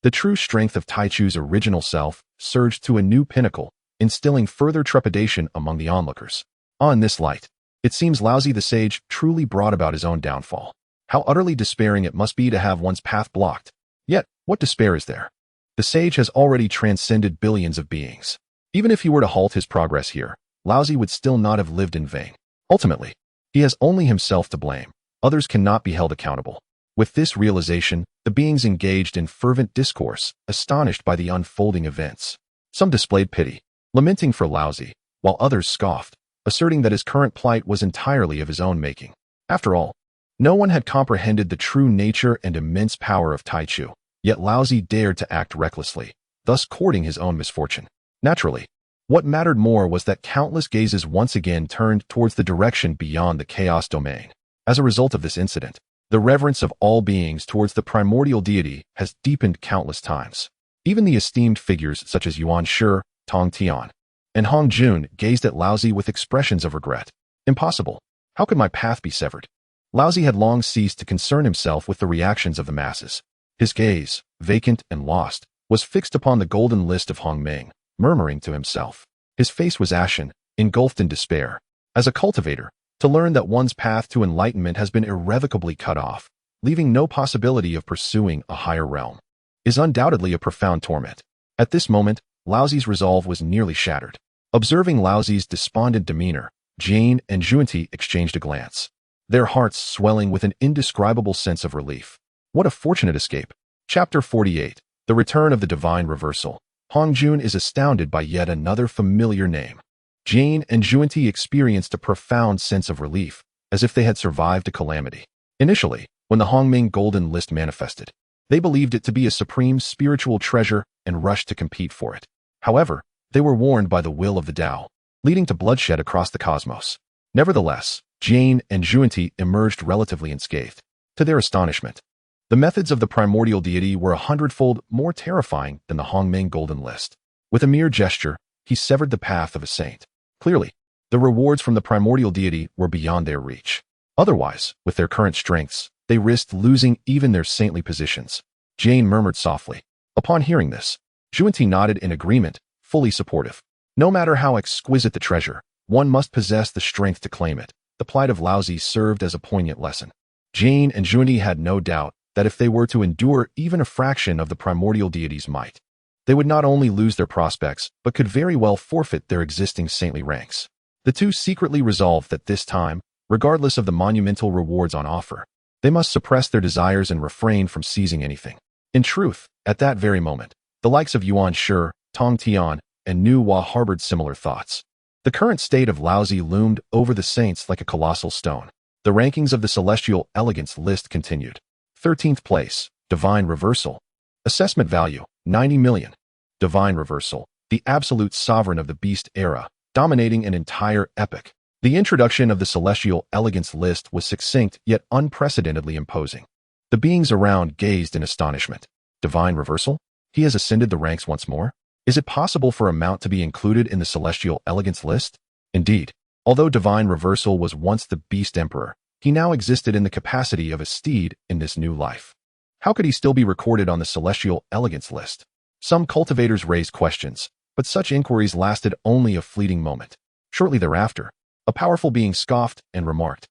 A: The true strength of Taichu's original self surged to a new pinnacle, instilling further trepidation among the onlookers. In this light, it seems Laozi the sage truly brought about his own downfall. How utterly despairing it must be to have one's path blocked. Yet, what despair is there? The sage has already transcended billions of beings. Even if he were to halt his progress here, Laozi would still not have lived in vain. Ultimately, he has only himself to blame. Others cannot be held accountable. With this realization, the beings engaged in fervent discourse, astonished by the unfolding events. Some displayed pity, lamenting for Laozi, while others scoffed, asserting that his current plight was entirely of his own making. After all, no one had comprehended the true nature and immense power of Taichu, yet Laozi dared to act recklessly, thus courting his own misfortune. Naturally, what mattered more was that countless gazes once again turned towards the direction beyond the chaos domain. As a result of this incident, the reverence of all beings towards the primordial deity has deepened countless times. Even the esteemed figures such as Yuan Shi, Tong Tian, and Hong Jun gazed at Laozi with expressions of regret. Impossible. How could my path be severed? Laozi had long ceased to concern himself with the reactions of the masses. His gaze, vacant and lost, was fixed upon the golden list of Hongming, murmuring to himself. His face was ashen, engulfed in despair. As a cultivator, to learn that one's path to enlightenment has been irrevocably cut off, leaving no possibility of pursuing a higher realm, is undoubtedly a profound torment. At this moment, Laozi's resolve was nearly shattered. Observing Laozi's despondent demeanor, Jane and Junti exchanged a glance, their hearts swelling with an indescribable sense of relief. What a fortunate escape. Chapter 48. The Return of the Divine Reversal. Hong Jun is astounded by yet another familiar name. Jane and Junti experienced a profound sense of relief, as if they had survived a calamity. Initially, when the Hongming Golden List manifested, they believed it to be a supreme spiritual treasure and rushed to compete for it. However, they were warned by the will of the Tao, leading to bloodshed across the cosmos. Nevertheless, Jane and Junti emerged relatively unscathed. To their astonishment, the methods of the primordial deity were 100-fold more terrifying than the Hongming Golden List. With a mere gesture, he severed the path of a saint. Clearly, the rewards from the primordial deity were beyond their reach. Otherwise, with their current strengths, they risked losing even their saintly positions. Jane murmured softly. Upon hearing this, Junti nodded in agreement, fully supportive. No matter how exquisite the treasure, one must possess the strength to claim it. The plight of Laozi served as a poignant lesson. Jane and Junti had no doubt that if they were to endure even a fraction of the primordial deity's might, they would not only lose their prospects, but could very well forfeit their existing saintly ranks. The two secretly resolved that this time, regardless of the monumental rewards on offer, they must suppress their desires and refrain from seizing anything. In truth, at that very moment, the likes of Yuan Shi, Tong Tian, and Nu Hua harbored similar thoughts. The current state of Laozi loomed over the saints like a colossal stone. The rankings of the Celestial Elegance List continued. 13th place, Divine Reversal. Assessment value, 90 million. Divine Reversal, the absolute sovereign of the Beast era, dominating an entire epoch. The introduction of the Celestial Elegance List was succinct yet unprecedentedly imposing. The beings around gazed in astonishment. Divine Reversal? He has ascended the ranks once more? Is it possible for a mount to be included in the Celestial Elegance List? Indeed, although Divine Reversal was once the Beast Emperor, he now existed in the capacity of a steed in this new life. How could he still be recorded on the Celestial Elegance List? Some cultivators raised questions, but such inquiries lasted only a fleeting moment. Shortly thereafter, a powerful being scoffed and remarked,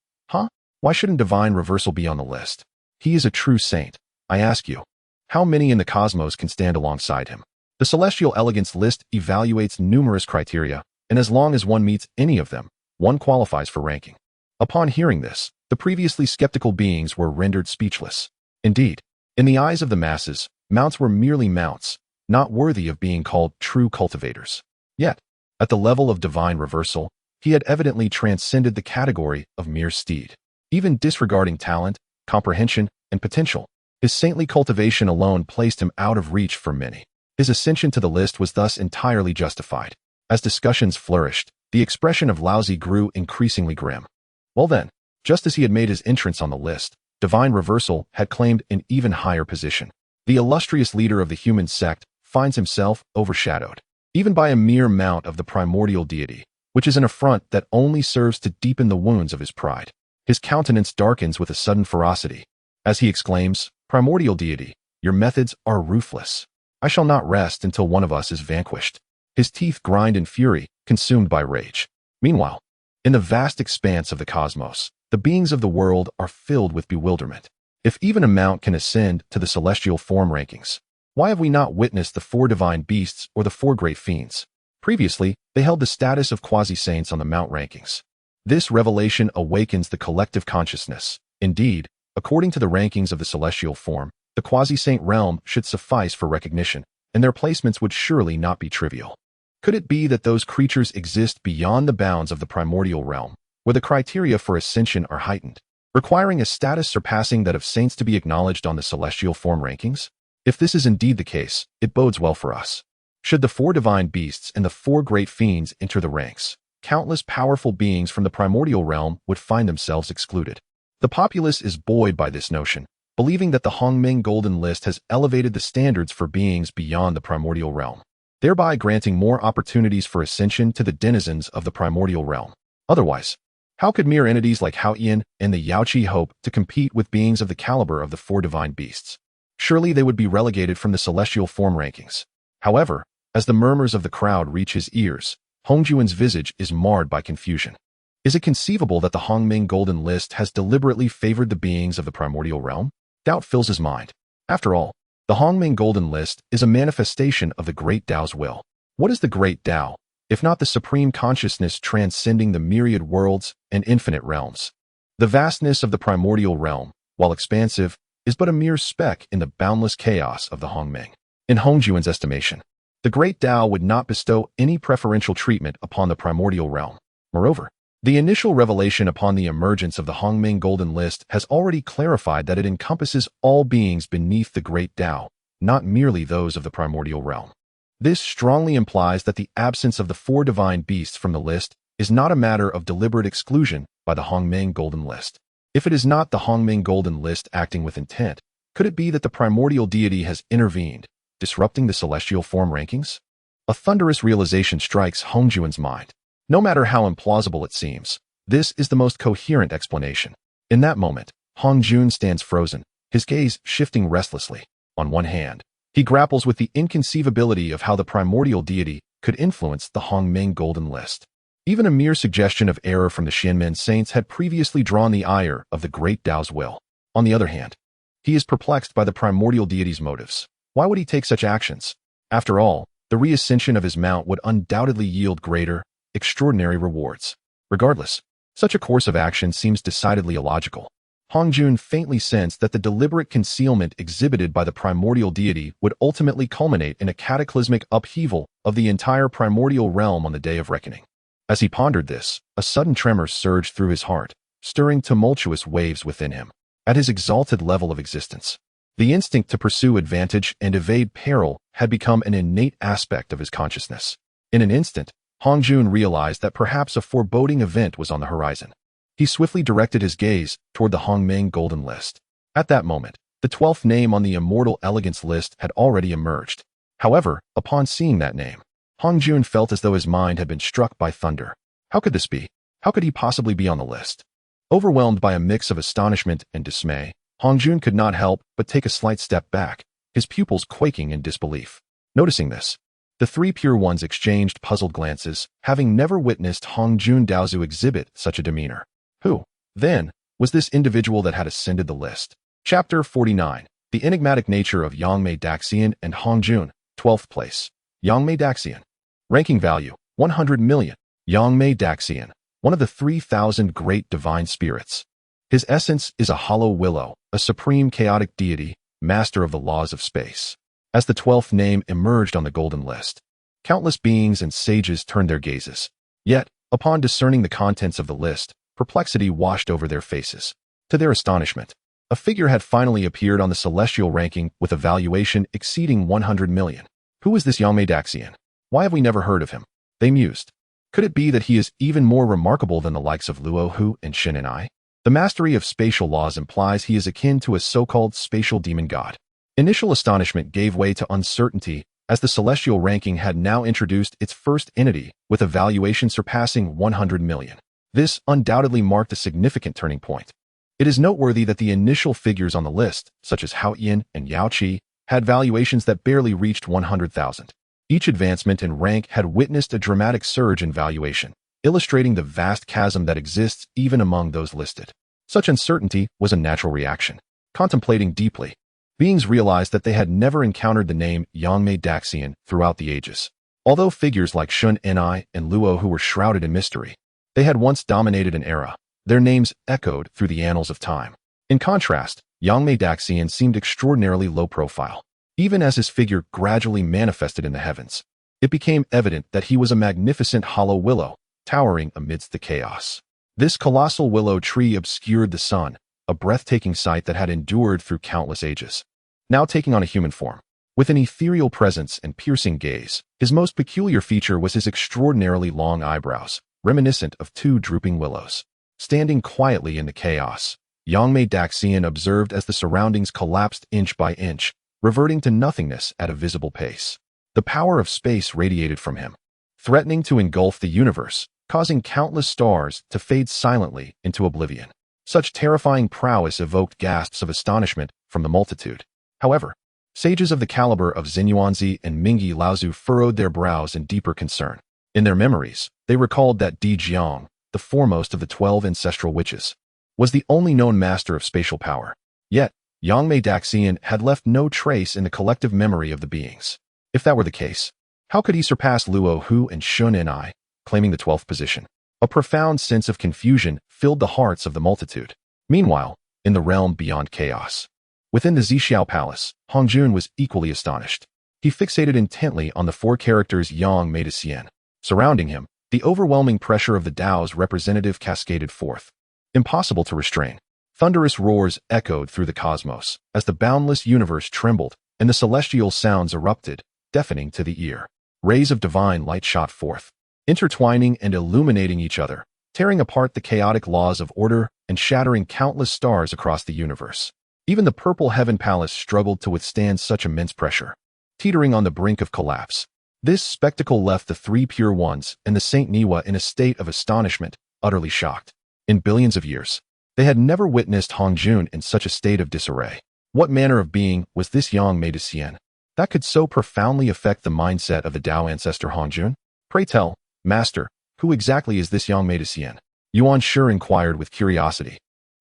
A: Why shouldn't Divine Reversal be on the list? He is a true saint. I ask you, how many in the cosmos can stand alongside him? The Celestial Elegance List evaluates numerous criteria, and as long as one meets any of them, one qualifies for ranking. Upon hearing this, the previously skeptical beings were rendered speechless. Indeed, in the eyes of the masses, mounts were merely mounts, not worthy of being called true cultivators. Yet, at the level of Divine Reversal, he had evidently transcended the category of mere steed. Even disregarding talent, comprehension, and potential, his saintly cultivation alone placed him out of reach for many. His ascension to the list was thus entirely justified. As discussions flourished, the expression of Laozi grew increasingly grim. Well then, just as he had made his entrance on the list, Divine Reversal had claimed an even higher position. The illustrious leader of the human sect finds himself overshadowed, even by a mere mount of the primordial deity, which is an affront that only serves to deepen the wounds of his pride. His countenance darkens with a sudden ferocity, as he exclaims, Primordial deity, Your methods are ruthless. I shall not rest until one of us is vanquished. His teeth grind in fury, consumed by rage. Meanwhile, in the vast expanse of the cosmos, the beings of the world are filled with bewilderment. If even a mount can ascend to the celestial form rankings, why have we not witnessed the 4 divine beasts or the 4 great fiends? Previously, they held the status of quasi-saints on the mount rankings. This revelation awakens the collective consciousness. Indeed, according to the rankings of the celestial form, the quasi-saint realm should suffice for recognition, and their placements would surely not be trivial. Could it be that those creatures exist beyond the bounds of the primordial realm, where the criteria for ascension are heightened, requiring a status surpassing that of saints to be acknowledged on the celestial form rankings? If this is indeed the case, it bodes well for us. Should the 4 divine beasts and the 4 great fiends enter the ranks, countless powerful beings from the primordial realm would find themselves excluded. The populace is buoyed by this notion, believing that the Hongming Golden List has elevated the standards for beings beyond the primordial realm, thereby granting more opportunities for ascension to the denizens of the primordial realm. Otherwise, how could mere entities like Haoyan and the Yaoqi hope to compete with beings of the caliber of the 4 divine beasts? Surely they would be relegated from the celestial form rankings. However, as the murmurs of the crowd reach his ears, Hongjuan's visage is marred by confusion. Is it conceivable that the Hongming Golden List has deliberately favored the beings of the primordial realm? Doubt fills his mind. After all, the Hongming Golden List is a manifestation of the Great Dao's will. What is the Great Dao, if not the supreme consciousness transcending the myriad worlds and infinite realms? The vastness of the primordial realm, while expansive, is but a mere speck in the boundless chaos of the Hongming. In Hongjuan's estimation, the Great Dao would not bestow any preferential treatment upon the primordial realm. Moreover, the initial revelation upon the emergence of the Hongming Golden List has already clarified that it encompasses all beings beneath the Great Dao, not merely those of the primordial realm. This strongly implies that the absence of the 4 divine beasts from the list is not a matter of deliberate exclusion by the Hongming Golden List. If it is not the Hongming Golden List acting with intent, could it be that the primordial deity has intervened, disrupting the celestial form rankings? A thunderous realization strikes Hongjuan's mind. No matter how implausible it seems, this is the most coherent explanation. In that moment, Hongjun stands frozen, his gaze shifting restlessly. On one hand, he grapples with the inconceivability of how the primordial deity could influence the Hongming Golden List. Even a mere suggestion of error from the Xianmen saints had previously drawn the ire of the Great Dao's will. On the other hand, he is perplexed by the primordial deity's motives. Why would he take such actions? After all, the reascension of his mount would undoubtedly yield greater, extraordinary rewards. Regardless, such a course of action seems decidedly illogical. Hongjun faintly sensed that the deliberate concealment exhibited by the primordial deity would ultimately culminate in a cataclysmic upheaval of the entire primordial realm on the day of reckoning. As he pondered this, a sudden tremor surged through his heart, stirring tumultuous waves within him. At his exalted level of existence, the instinct to pursue advantage and evade peril had become an innate aspect of his consciousness. In an instant, Hongjun realized that perhaps a foreboding event was on the horizon. He swiftly directed his gaze toward the Hongming Golden List. At that moment, the 12th name on the Immortal Elegance list had already emerged. However, upon seeing that name, Hongjun felt as though his mind had been struck by thunder. How could this be? How could he possibly be on the list? Overwhelmed by a mix of astonishment and dismay, Hongjun could not help but take a slight step back, his pupils quaking in disbelief. Noticing this, the 3 pure ones exchanged puzzled glances, having never witnessed Hongjun Daozu exhibit such a demeanor. Who, then, was this individual that had ascended the list? Chapter 49. The enigmatic nature of Yangmei Daxian and Hongjun, 12th place. Yangmei Daxian. Ranking value, 100 million. Yangmei Daxian, one of the 3,000 great divine spirits. His essence is a hollow willow, a supreme chaotic deity, master of the laws of space. As the 12th name emerged on the golden list, countless beings and sages turned their gazes. Yet, upon discerning the contents of the list, perplexity washed over their faces. To their astonishment, a figure had finally appeared on the celestial ranking with a valuation exceeding 100 million. Who was this Yangmei Daxian? Why have we never heard of him? They mused. Could it be that he is even more remarkable than the likes of Luo Hu and Shin and I? The mastery of spatial laws implies he is akin to a so-called spatial demon god. Initial astonishment gave way to uncertainty as the celestial ranking had now introduced its first entity with a valuation surpassing 100 million. This undoubtedly marked a significant turning point. It is noteworthy that the initial figures on the list, such as Hao Yin and Yao Qi, had valuations that barely reached 100,000. Each advancement in rank had witnessed a dramatic surge in valuation, illustrating the vast chasm that exists even among those listed. Such uncertainty was a natural reaction. Contemplating deeply, beings realized that they had never encountered the name Yangmei Daxian throughout the ages. Although figures like Shun Ni and Luo who were shrouded in mystery, they had once dominated an era. Their names echoed through the annals of time. In contrast, Yangmei Daxian seemed extraordinarily low profile. Even as his figure gradually manifested in the heavens, it became evident that he was a magnificent hollow willow, towering amidst the chaos. This colossal willow tree obscured the sun, a breathtaking sight that had endured through countless ages. Now taking on a human form, with an ethereal presence and piercing gaze, his most peculiar feature was his extraordinarily long eyebrows, reminiscent of two drooping willows. Standing quietly in the chaos, Yangmei Daxian observed as the surroundings collapsed inch by inch, reverting to nothingness at a visible pace. The power of space radiated from him, threatening to engulf the universe, causing countless stars to fade silently into oblivion. Such terrifying prowess evoked gasps of astonishment from the multitude. However, sages of the caliber of Xinyuanzi and Mingyi Laozu furrowed their brows in deeper concern. In their memories, they recalled that Di Jiang, the foremost of the 12 ancestral witches, was the only known master of spatial power. Yet, Yangmei Daxian had left no trace in the collective memory of the beings. If that were the case, how could he surpass Luo Hu and Shun Ni, claiming the 12th position? A profound sense of confusion filled the hearts of the multitude. Meanwhile, in the realm beyond chaos, within the Zixiao Palace, Hongjun was equally astonished. He fixated intently on the four characters Yang Mei Xian. Surrounding him, the overwhelming pressure of the Tao's representative cascaded forth. Impossible to restrain. Thunderous roars echoed through the cosmos as the boundless universe trembled and the celestial sounds erupted, deafening to the ear. Rays of divine light shot forth, intertwining and illuminating each other, tearing apart the chaotic laws of order and shattering countless stars across the universe. Even the Purple Heaven Palace struggled to withstand such immense pressure, teetering on the brink of collapse. This spectacle left the three pure ones and the Saint Niwa in a state of astonishment, utterly shocked. In billions of years, they had never witnessed Hongjun in such a state of disarray. What manner of being was this Yangmei Xian that could so profoundly affect the mindset of the Tao ancestor Hongjun? Pray tell, Master, who exactly is this Yangmei Xian? Yuan Shi inquired with curiosity.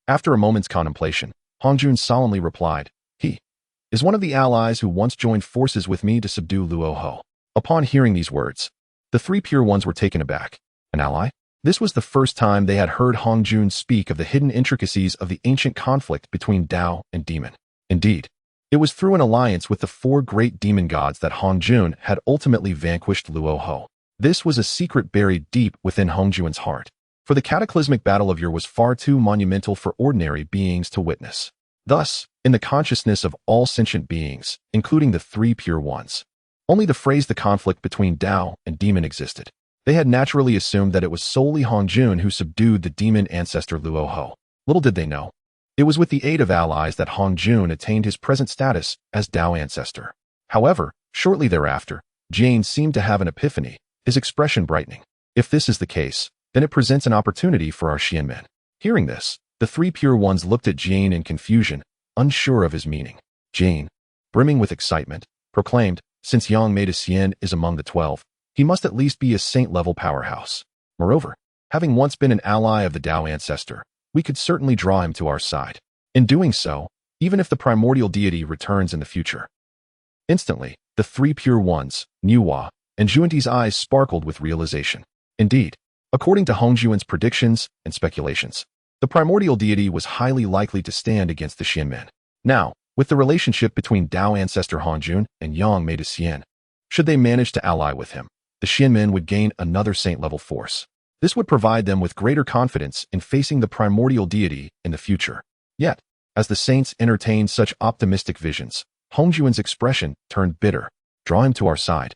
A: After a moment's contemplation, Hongjun solemnly replied, He is one of the allies who once joined forces with me to subdue Luo Ho. Upon hearing these words, the three pure ones were taken aback. An ally? This was the first time they had heard Hongjun speak of the hidden intricacies of the ancient conflict between Tao and demon. Indeed, it was through an alliance with the four great demon gods that Hongjun had ultimately vanquished Luo Ho. This was a secret buried deep within Hongjun's heart, for the cataclysmic battle of Ur was far too monumental for ordinary beings to witness. Thus, in the consciousness of all sentient beings, including the three pure ones, only the phrase the conflict between Tao and demon existed. They had naturally assumed that it was solely Hongjun who subdued the demon ancestor Luo Ho. Little did they know, it was with the aid of allies that Hongjun attained his present status as Tao ancestor. However, shortly thereafter, Jane seemed to have an epiphany, his expression brightening. If this is the case, then it presents an opportunity for our Xianmen. Hearing this, the three pure ones looked at Jane in confusion, unsure of his meaning. Jane, brimming with excitement, proclaimed, since Yangmei Xian is among the 12, he must at least be a saint-level powerhouse. Moreover, having once been an ally of the Tao ancestor, we could certainly draw him to our side. In doing so, even if the primordial deity returns in the future. Instantly, the three pure ones, Niwa, and Zhuanti's eyes sparkled with realization. Indeed, according to Hongjun's predictions and speculations, the primordial deity was highly likely to stand against the Xianmen. Now, with the relationship between Tao ancestor Hongjun and Yangmei Xian, should they manage to ally with him, the Xianmen would gain another saint-level force. This would provide them with greater confidence in facing the primordial deity in the future. Yet, as the saints entertained such optimistic visions, Hongjun's expression turned bitter. Draw him to our side.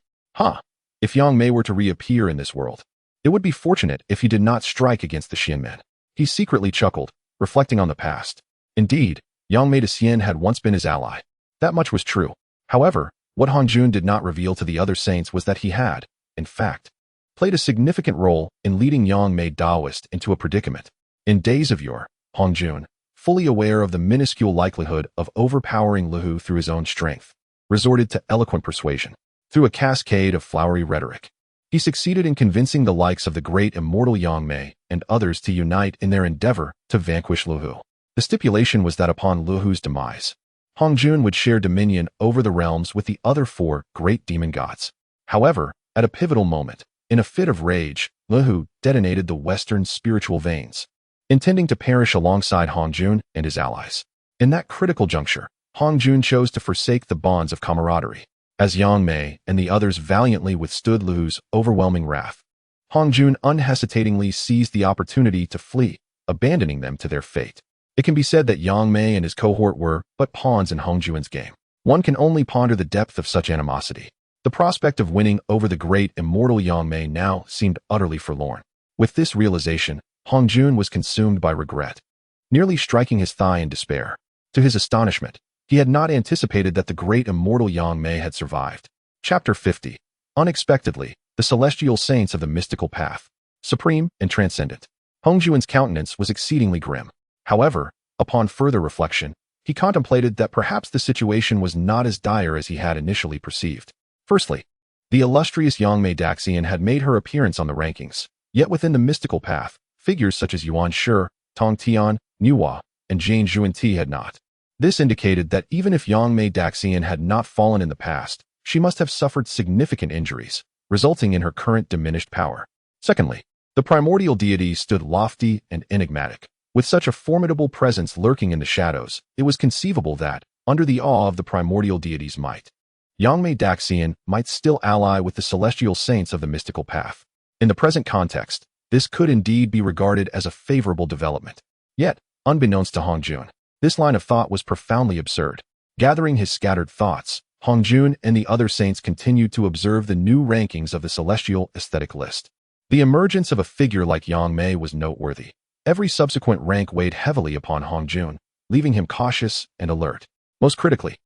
A: If Yangmei were to reappear in this world, it would be fortunate if he did not strike against the Xianmen. He secretly chuckled, reflecting on the past. Indeed, Yangmei Xian had once been his ally. That much was true. However, what Hongjun did not reveal to the other saints was that he had, in fact, played a significant role in leading Yangmei Daoist into a predicament. In days of yore, Hongjun, fully aware of the minuscule likelihood of overpowering Luhu through his own strength, resorted to eloquent persuasion. Through a cascade of flowery rhetoric, he succeeded in convincing the likes of the great immortal Yang Mei and others to unite in their endeavor to vanquish Luhu. The stipulation was that upon Luhu's demise, Hongjun would share dominion over the realms with the other 4 great demon gods. However, at a pivotal moment, in a fit of rage, Luhu detonated the western spiritual veins, intending to perish alongside Hongjun and his allies. In that critical juncture, Hongjun chose to forsake the bonds of camaraderie. As Yang Mei and the others valiantly withstood Luhu's overwhelming wrath, Hongjun unhesitatingly seized the opportunity to flee, abandoning them to their fate. It can be said that Yang Mei and his cohort were but pawns in Hongjun's game. One can only ponder the depth of such animosity. The prospect of winning over the great immortal Yang Mei now seemed utterly forlorn. With this realization, Hongjun was consumed by regret, nearly striking his thigh in despair. To his astonishment, he had not anticipated that the great immortal Yang Mei had survived. Chapter 50. Unexpectedly, the celestial saints of the mystical path, supreme and transcendent. Hongjun's countenance was exceedingly grim. However, upon further reflection, he contemplated that perhaps the situation was not as dire as he had initially perceived. Firstly, the illustrious Yang Mei Daxian had made her appearance on the rankings, yet within the mystical path, figures such as Yuan Shi, Tong Tian, Nuwa, and Jane Zhuan-Ti had not. This indicated that even if Yang Mei Daxian had not fallen in the past, she must have suffered significant injuries, resulting in her current diminished power. Secondly, the primordial deity stood lofty and enigmatic. With such a formidable presence lurking in the shadows, it was conceivable that, under the awe of the primordial deity's might, Yang Mei Daxian might still ally with the celestial saints of the mystical path. In the present context, this could indeed be regarded as a favorable development. Yet, unbeknownst to Hongjun, this line of thought was profoundly absurd. Gathering his scattered thoughts, Hongjun and the other saints continued to observe the new rankings of the celestial aesthetic list. The emergence of a figure like Yang Mei was noteworthy. Every subsequent rank weighed heavily upon Hongjun, leaving him cautious and alert. Most critically,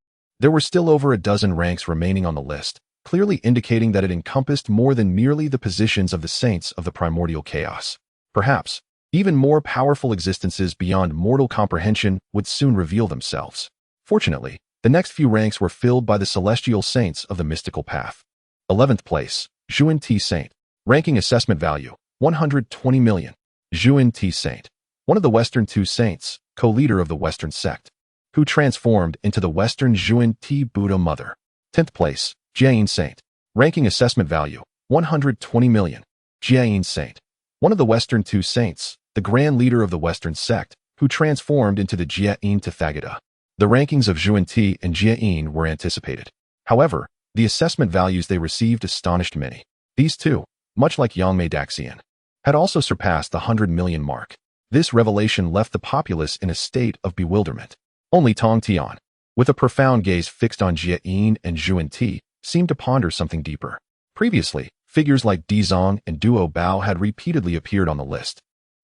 A: there were still over a dozen ranks remaining on the list, clearly indicating that it encompassed more than merely the positions of the saints of the primordial chaos. Perhaps, even more powerful existences beyond mortal comprehension would soon reveal themselves. Fortunately, the next few ranks were filled by the celestial saints of the mystical path. 11th place, Zhuan-Ti Saint. Ranking assessment value, 120 million. Zhuan-Ti Saint, one of the Western Two Saints, co-leader of the Western sect, who transformed into the Western Zhuan-Ti Buddha Mother. 10th place, Jiayin Saint. Ranking assessment value, 120 million. Jiayin Saint, one of the Western Two Saints, the grand leader of the Western sect, who transformed into the Jiayin Tathagata. The rankings of Zhuan-Ti and Jiayin were anticipated. However, the assessment values they received astonished many. These two, much like Yang Mei Daxian, had also surpassed the 100 million mark. This revelation left the populace in a state of bewilderment. Only Tong Tian, with a profound gaze fixed on Jiayin and Zhuan-Ti, seemed to ponder something deeper. Previously, figures like Dizong and Duo Bao had repeatedly appeared on the list,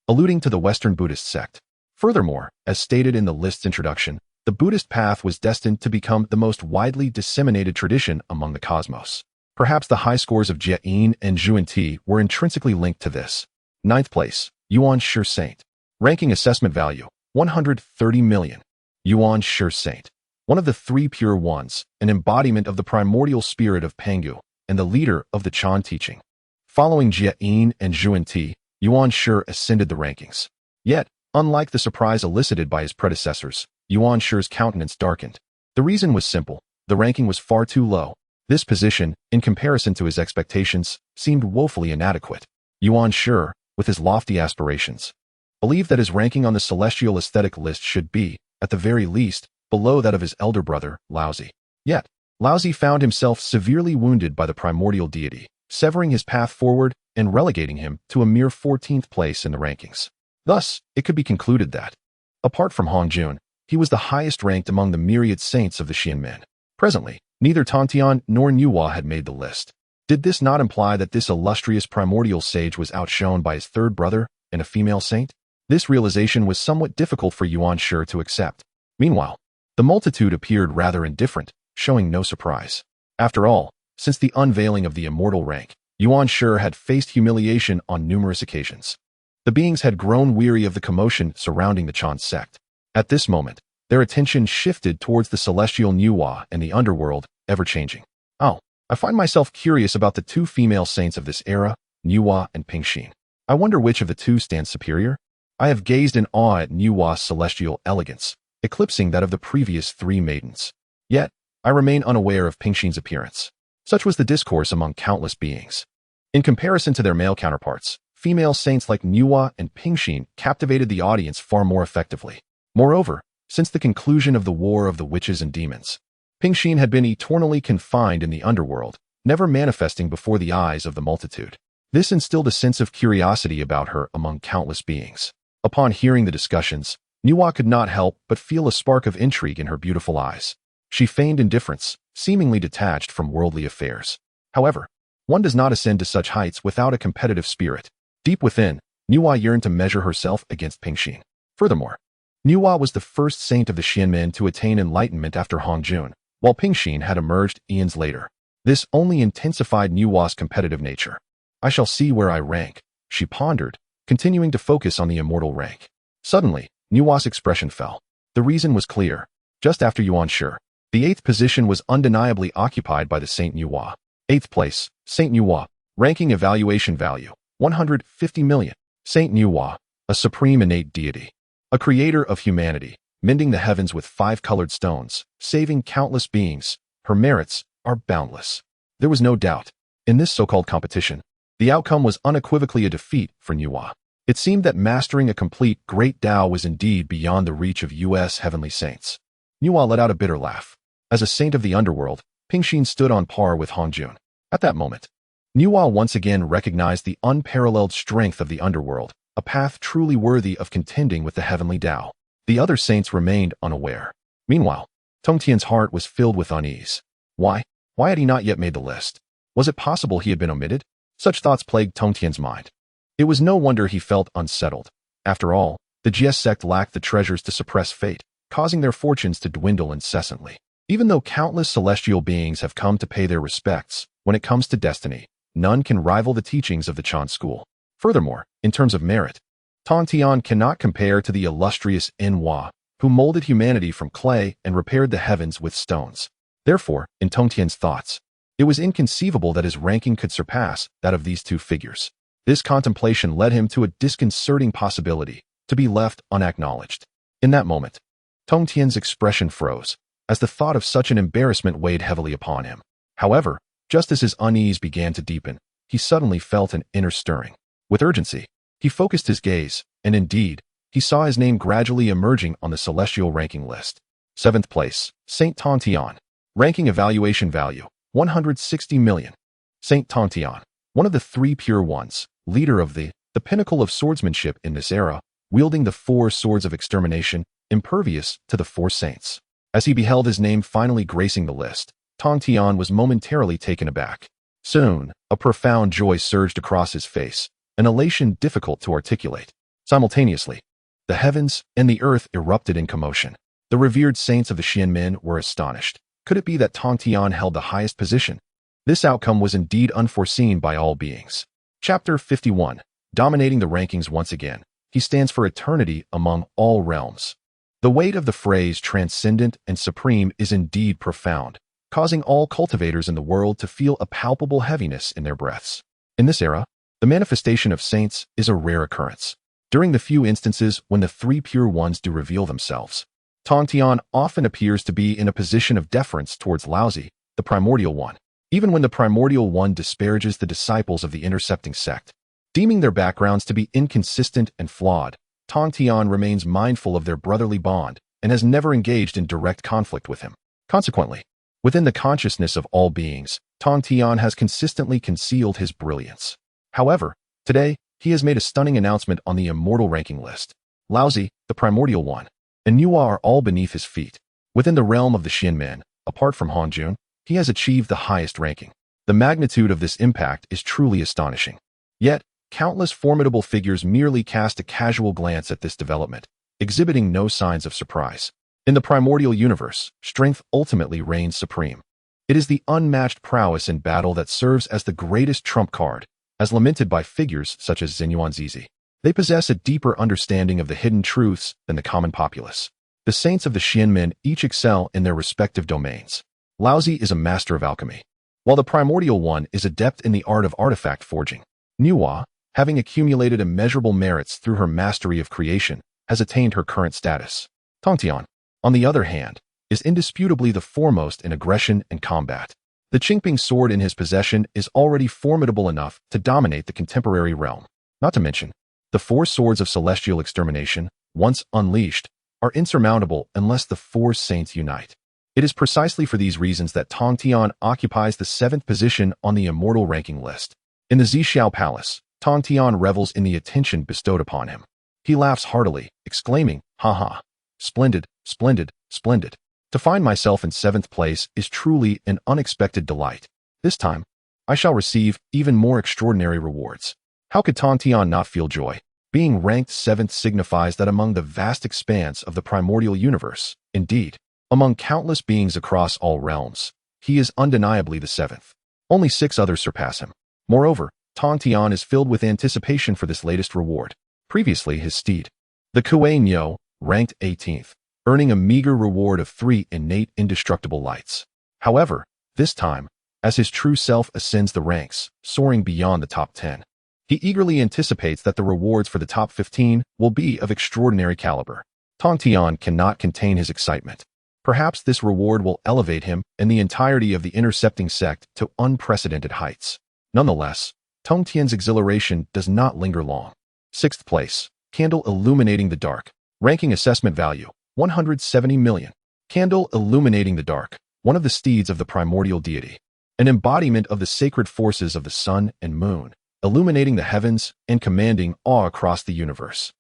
A: alluding to the Western Buddhist sect. Furthermore, as stated in the list's introduction, the Buddhist path was destined to become the most widely disseminated tradition among the cosmos. Perhaps the high scores of Jiayin and Zhuan-Ti were intrinsically linked to this. 9th place, Yuan Shi Saint. Ranking assessment value, 130 million. Yuan Shi Saint, one of the three pure ones, an embodiment of the primordial spirit of Pangu, and the leader of the Chan teaching. Following Jiayin and Zhuan-Ti, Yuan Shi ascended the rankings. Yet, unlike the surprise elicited by his predecessors, Yuan Shi's countenance darkened. The reason was simple: the ranking was far too low. This position, in comparison to his expectations, seemed woefully inadequate. Yuan Shi, with his lofty aspirations, believed that his ranking on the celestial aesthetic list should be, at the very least, below that of his elder brother, Laozi. Yet, Laozi found himself severely wounded by the primordial deity, severing his path forward and relegating him to a mere 14th place in the rankings. Thus, it could be concluded that, apart from Hongjun, he was the highest ranked among the myriad saints of the Xianmen. Presently, neither Tongtian nor Nuwa had made the list. Did this not imply that this illustrious primordial sage was outshone by his third brother and a female saint? This realization was somewhat difficult for Yuan Shi to accept. Meanwhile, the multitude appeared rather indifferent, showing no surprise. After all, since the unveiling of the immortal rank, Yuan Shi had faced humiliation on numerous occasions. The beings had grown weary of the commotion surrounding the Chan sect. At this moment, their attention shifted towards the celestial Nuwa and the underworld, ever-changing. Oh, I find myself curious about the two female saints of this era, Nuwa and Pingxin. I wonder which of the two stands superior? I have gazed in awe at Nuwa's celestial elegance, eclipsing that of the previous three maidens. Yet, I remain unaware of Pingxin's appearance. Such was the discourse among countless beings. In comparison to their male counterparts, female saints like Nuwa and Pingxin captivated the audience far more effectively. Moreover, since the conclusion of the War of the Witches and Demons, Pingxin had been eternally confined in the underworld, never manifesting before the eyes of the multitude. This instilled a sense of curiosity about her among countless beings. Upon hearing the discussions, Nuwa could not help but feel a spark of intrigue in her beautiful eyes. She feigned indifference, seemingly detached from worldly affairs. However, one does not ascend to such heights without a competitive spirit. Deep within, Nuwa yearned to measure herself against Pingxin. Furthermore, Nuwa was the first saint of the Xianmen to attain enlightenment after Hongjun, while Pingxin had emerged eons later. This only intensified Nuwa's competitive nature. I shall see where I rank, she pondered, continuing to focus on the immortal rank. Suddenly, Nuwa's expression fell. The reason was clear. Just after Yuan Shi, the 8th position was undeniably occupied by the Saint Nuwa. 8th place, Saint Nuwa. Ranking evaluation value, 150 million. Saint Nuwa, a supreme innate deity. A creator of humanity, mending the heavens with 5-colored stones, saving countless beings. Her merits are boundless. There was no doubt. In this so-called competition, the outcome was unequivocally a defeat for Nuwa. It seemed that mastering a complete Great Dao was indeed beyond the reach of U.S. heavenly saints. Nuwa let out a bitter laugh. As a saint of the underworld, Pingxin stood on par with Hongjun. At that moment, Nuwa once again recognized the unparalleled strength of the underworld, a path truly worthy of contending with the heavenly Dao. The other saints remained unaware. Meanwhile, Tongtian's heart was filled with unease. Why? Why had he not yet made the list? Was it possible he had been omitted? Such thoughts plagued Tongtian's mind. It was no wonder he felt unsettled. After all, the Jie sect lacked the treasures to suppress fate, causing their fortunes to dwindle incessantly. Even though countless celestial beings have come to pay their respects, when it comes to destiny, none can rival the teachings of the Chan school. Furthermore, in terms of merit, Tongtian cannot compare to the illustrious Enhua, who molded humanity from clay and repaired the heavens with stones. Therefore, in Tongtian's thoughts, it was inconceivable that his ranking could surpass that of these two figures. This contemplation led him to a disconcerting possibility, to be left unacknowledged. In that moment, Tongtian's expression froze, as the thought of such an embarrassment weighed heavily upon him. However, just as his unease began to deepen, he suddenly felt an inner stirring. With urgency, he focused his gaze, and indeed, he saw his name gradually emerging on the celestial ranking list. 7th place, Saint Tongtian. Ranking evaluation value, 160 million. Saint Tongtian, one of the 3 pure ones, leader of the pinnacle of swordsmanship in this era, wielding the 4 swords of extermination, impervious to the 4 saints. As he beheld his name finally gracing the list, Tongtian was momentarily taken aback. Soon, a profound joy surged across his face, an elation difficult to articulate. Simultaneously, the heavens and the earth erupted in commotion. The revered saints of the Xianmen were astonished. Could it be that Tongtian held the highest position? This outcome was indeed unforeseen by all beings. Chapter 51. Dominating the rankings once again, he stands for eternity among all realms. The weight of the phrase transcendent and supreme is indeed profound, causing all cultivators in the world to feel a palpable heaviness in their breaths. In this era, the manifestation of saints is a rare occurrence. During the few instances when the 3 pure ones do reveal themselves, Tongtian often appears to be in a position of deference towards Laozi, the Primordial One, even when the Primordial One disparages the disciples of the intercepting sect. Deeming their backgrounds to be inconsistent and flawed, Tongtian remains mindful of their brotherly bond and has never engaged in direct conflict with him. Consequently, within the consciousness of all beings, Tongtian has consistently concealed his brilliance. However, today, he has made a stunning announcement on the immortal ranking list. Laozi, the Primordial One, and Nuwa are all beneath his feet. Within the realm of the Xianmen, apart from Hongjun, he has achieved the highest ranking. The magnitude of this impact is truly astonishing. Yet, countless formidable figures merely cast a casual glance at this development, exhibiting no signs of surprise. In the primordial universe, strength ultimately reigns supreme. It is the unmatched prowess in battle that serves as the greatest trump card, as lamented by figures such as Xinyuan Zizi. They possess a deeper understanding of the hidden truths than the common populace. The saints of the Xianmen each excel in their respective domains. Laozi is a master of alchemy, while the Primordial One is adept in the art of artifact forging. Nuwa, having accumulated immeasurable merits through her mastery of creation, has attained her current status. Tongtian, on the other hand, is indisputably the foremost in aggression and combat. The Qingping sword in his possession is already formidable enough to dominate the contemporary realm. Not to mention, the 4 swords of celestial extermination, once unleashed, are insurmountable unless the 4 saints unite. It is precisely for these reasons that Tongtian occupies the 7th position on the immortal ranking list. In the Zixiao Palace, Tongtian revels in the attention bestowed upon him. He laughs heartily, exclaiming, "Ha! Splendid, splendid, splendid. To find myself in 7th place is truly an unexpected delight. This time, I shall receive even more extraordinary rewards." How could Tongtian not feel joy? Being ranked 7th signifies that among the vast expanse of the primordial universe, indeed, among countless beings across all realms, he is undeniably the 7th. Only 6 others surpass him. Moreover, Tongtian is filled with anticipation for this latest reward. Previously, his steed, the Kuei Nyo, ranked 18th, earning a meager reward of 3 innate indestructible lights. However, this time, as his true self ascends the ranks, soaring beyond the top 10, he eagerly anticipates that the rewards for the top 15 will be of extraordinary caliber. Tongtian cannot contain his excitement. Perhaps this reward will elevate him and the entirety of the intercepting sect to unprecedented heights. Nonetheless, Tongtian's exhilaration does not linger long. 6th place, Candle Illuminating the Dark, ranking assessment value, 170 million. Candle Illuminating the Dark, one of the steeds of the primordial deity, an embodiment of the sacred forces of the sun and moon, illuminating the heavens and commanding awe across the universe.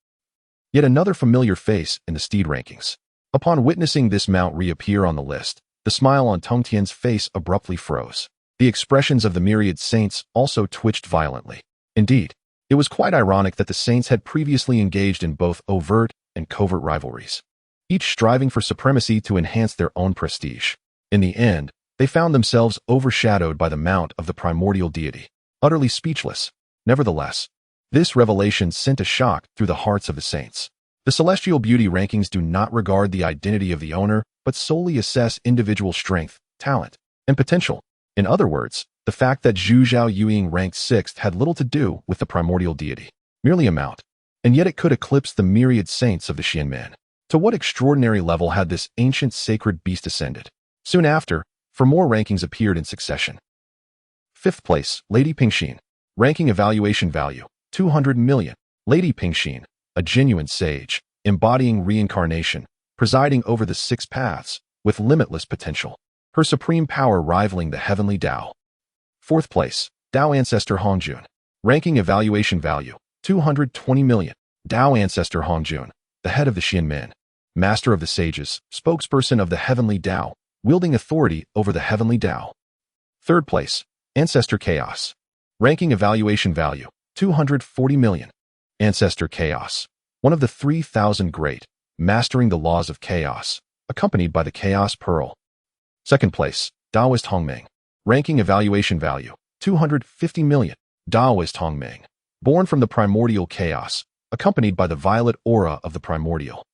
A: Yet another familiar face in the steed rankings. Upon witnessing this mount reappear on the list, the smile on Tongtian's face abruptly froze. The expressions of the myriad saints also twitched violently. Indeed, it was quite ironic that the saints had previously engaged in both overt and covert rivalries, each striving for supremacy to enhance their own prestige. In the end, they found themselves overshadowed by the mount of the primordial deity, utterly speechless. Nevertheless, this revelation sent a shock through the hearts of the saints. The celestial beauty rankings do not regard the identity of the owner, but solely assess individual strength, talent, and potential. In other words, the fact that Zhu Zhao Yuing ranked 6th had little to do with the primordial deity, merely a mount, and yet it could eclipse the myriad saints of the Xianmen. To what extraordinary level had this ancient sacred beast ascended? Soon after, 4 more rankings appeared in succession. 5th place, Lady Pingxin, ranking evaluation value, 200 million. Lady Pingxin, a genuine sage, embodying reincarnation, presiding over the 6 paths, with limitless potential. Her supreme power rivaling the heavenly Dao. 4th place, Dao Ancestor Hongjun, ranking evaluation value, 220 million. Dao Ancestor Hongjun, the head of the Xianmen, master of the sages, spokesperson of the heavenly Dao, wielding authority over the heavenly Dao. 3rd place, Ancestor Chaos, ranking evaluation value, 240 million. Ancestor Chaos, one of the 3,000 great, mastering the laws of chaos, accompanied by the Chaos Pearl. 2nd place, Daoist Hongmeng, ranking evaluation value, 250 million. Daoist Hongmeng, born from the primordial chaos, accompanied by the violet aura of the primordial.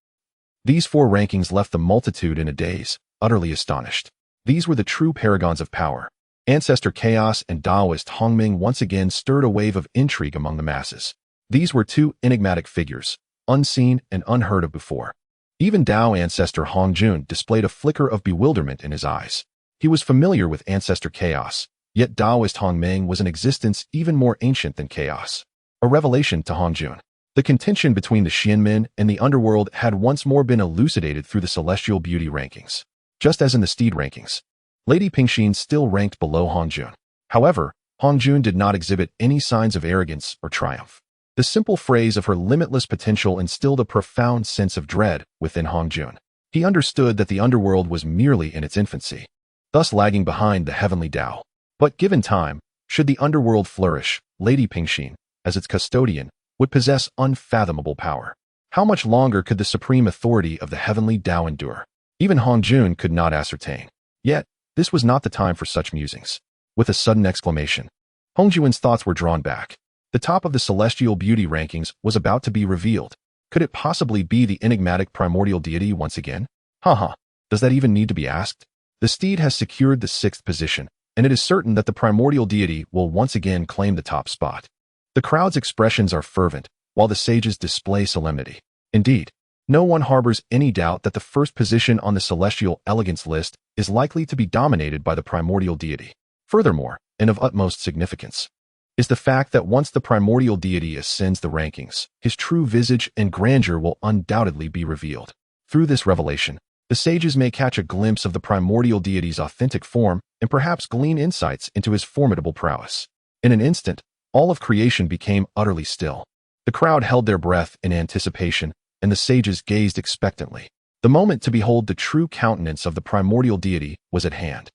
A: These 4 rankings left the multitude in a daze, utterly astonished. These were the true paragons of power. Ancestor Chaos and Daoist Hongmeng once again stirred a wave of intrigue among the masses. These were 2 enigmatic figures, unseen and unheard of before. Even Dao Ancestor Hongjun displayed a flicker of bewilderment in his eyes. He was familiar with Ancestor Chaos, yet Daoist Hongmeng was an existence even more ancient than Chaos. A revelation to Hongjun. The contention between the Xianmen and the underworld had once more been elucidated through the celestial beauty rankings. Just as in the steed rankings, Lady Pingxin still ranked below Hongjun. However, Hongjun did not exhibit any signs of arrogance or triumph. The simple phrase of her limitless potential instilled a profound sense of dread within Hongjun. He understood that the underworld was merely in its infancy, thus lagging behind the heavenly Dao. But given time, should the underworld flourish, Lady Pingxin, as its custodian, would possess unfathomable power. How much longer could the supreme authority of the heavenly Dao endure? Even Hongjun could not ascertain. Yet, this was not the time for such musings. With a sudden exclamation, Hongjun's thoughts were drawn back. The top of the celestial beauty rankings was about to be revealed. Could it possibly be the enigmatic primordial deity once again? Does that even need to be asked? The steed has secured the 6th position, and it is certain that the primordial deity will once again claim the top spot. The crowd's expressions are fervent, while the sages display solemnity. Indeed, no one harbors any doubt that the first position on the celestial elegance list is likely to be dominated by the primordial deity. Furthermore, and of utmost significance, is the fact that once the primordial deity ascends the rankings, his true visage and grandeur will undoubtedly be revealed. Through this revelation, the sages may catch a glimpse of the primordial deity's authentic form and perhaps glean insights into his formidable prowess. In an instant, all of creation became utterly still. The crowd held their breath in anticipation, and the sages gazed expectantly. The moment to behold the true countenance of the primordial deity was at hand.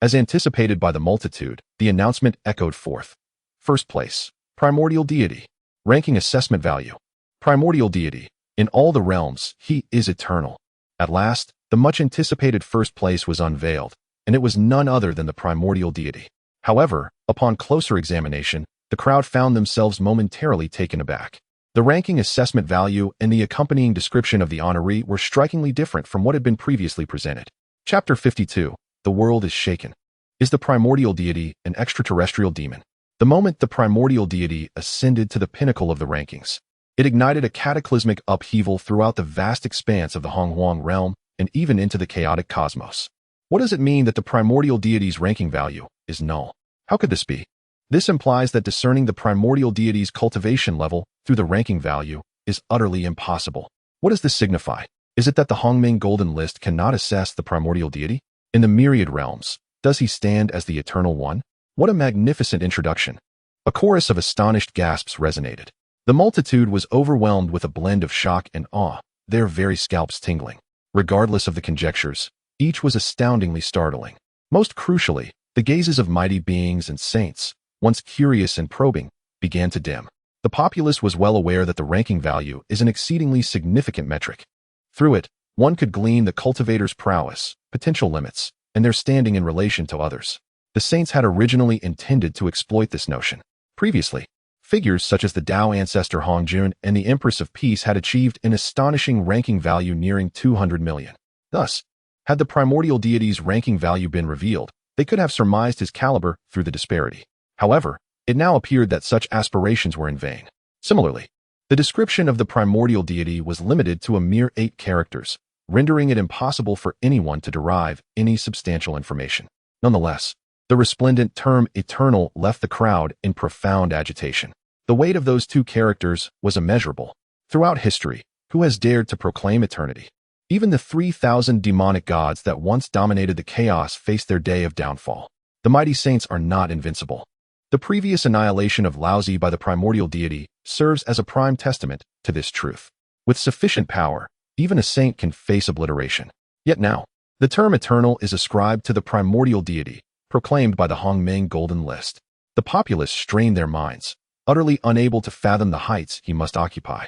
A: As anticipated by the multitude, the announcement echoed forth. First place, primordial deity. Ranking assessment value. Primordial deity. In all the realms, he is eternal. At last, the much-anticipated first place was unveiled, and it was none other than the primordial deity. However, upon closer examination, the crowd found themselves momentarily taken aback. The ranking assessment value and the accompanying description of the honoree were strikingly different from what had been previously presented. Chapter 52. The world is shaken. Is the primordial deity an extraterrestrial demon? The moment the primordial deity ascended to the pinnacle of the rankings, it ignited a cataclysmic upheaval throughout the vast expanse of the Honghuang realm and even into the chaotic cosmos. What does it mean that the primordial deity's ranking value is null? How could this be? This implies that discerning the primordial deity's cultivation level through the ranking value is utterly impossible. What does this signify? Is it that the Hongming Golden List cannot assess the primordial deity? In the myriad realms, does he stand as the Eternal One? What a magnificent introduction. A chorus of astonished gasps resonated. The multitude was overwhelmed with a blend of shock and awe, their very scalps tingling. Regardless of the conjectures, each was astoundingly startling. Most crucially, the gazes of mighty beings and saints, once curious and probing, began to dim. The populace was well aware that the ranking value is an exceedingly significant metric. Through it, one could glean the cultivator's prowess, potential limits, and their standing in relation to others. The saints had originally intended to exploit this notion. Previously, figures such as the Dao ancestor Hongjun and the Empress of Peace had achieved an astonishing ranking value nearing 200 million. Thus, had the primordial deity's ranking value been revealed, they could have surmised his caliber through the disparity. However, it now appeared that such aspirations were in vain. Similarly, the description of the primordial deity was limited to a mere 8 characters, rendering it impossible for anyone to derive any substantial information. Nonetheless, the resplendent term eternal left the crowd in profound agitation. The weight of those 2 characters was immeasurable. Throughout history, who has dared to proclaim eternity? Even the 3,000 demonic gods that once dominated the chaos faced their day of downfall. The mighty saints are not invincible. The previous annihilation of Laozi by the primordial deity serves as a prime testament to this truth. With sufficient power, even a saint can face obliteration. Yet now, the term eternal is ascribed to the primordial deity, proclaimed by the Hongming Golden List. The populace strained their minds, utterly unable to fathom the heights he must occupy.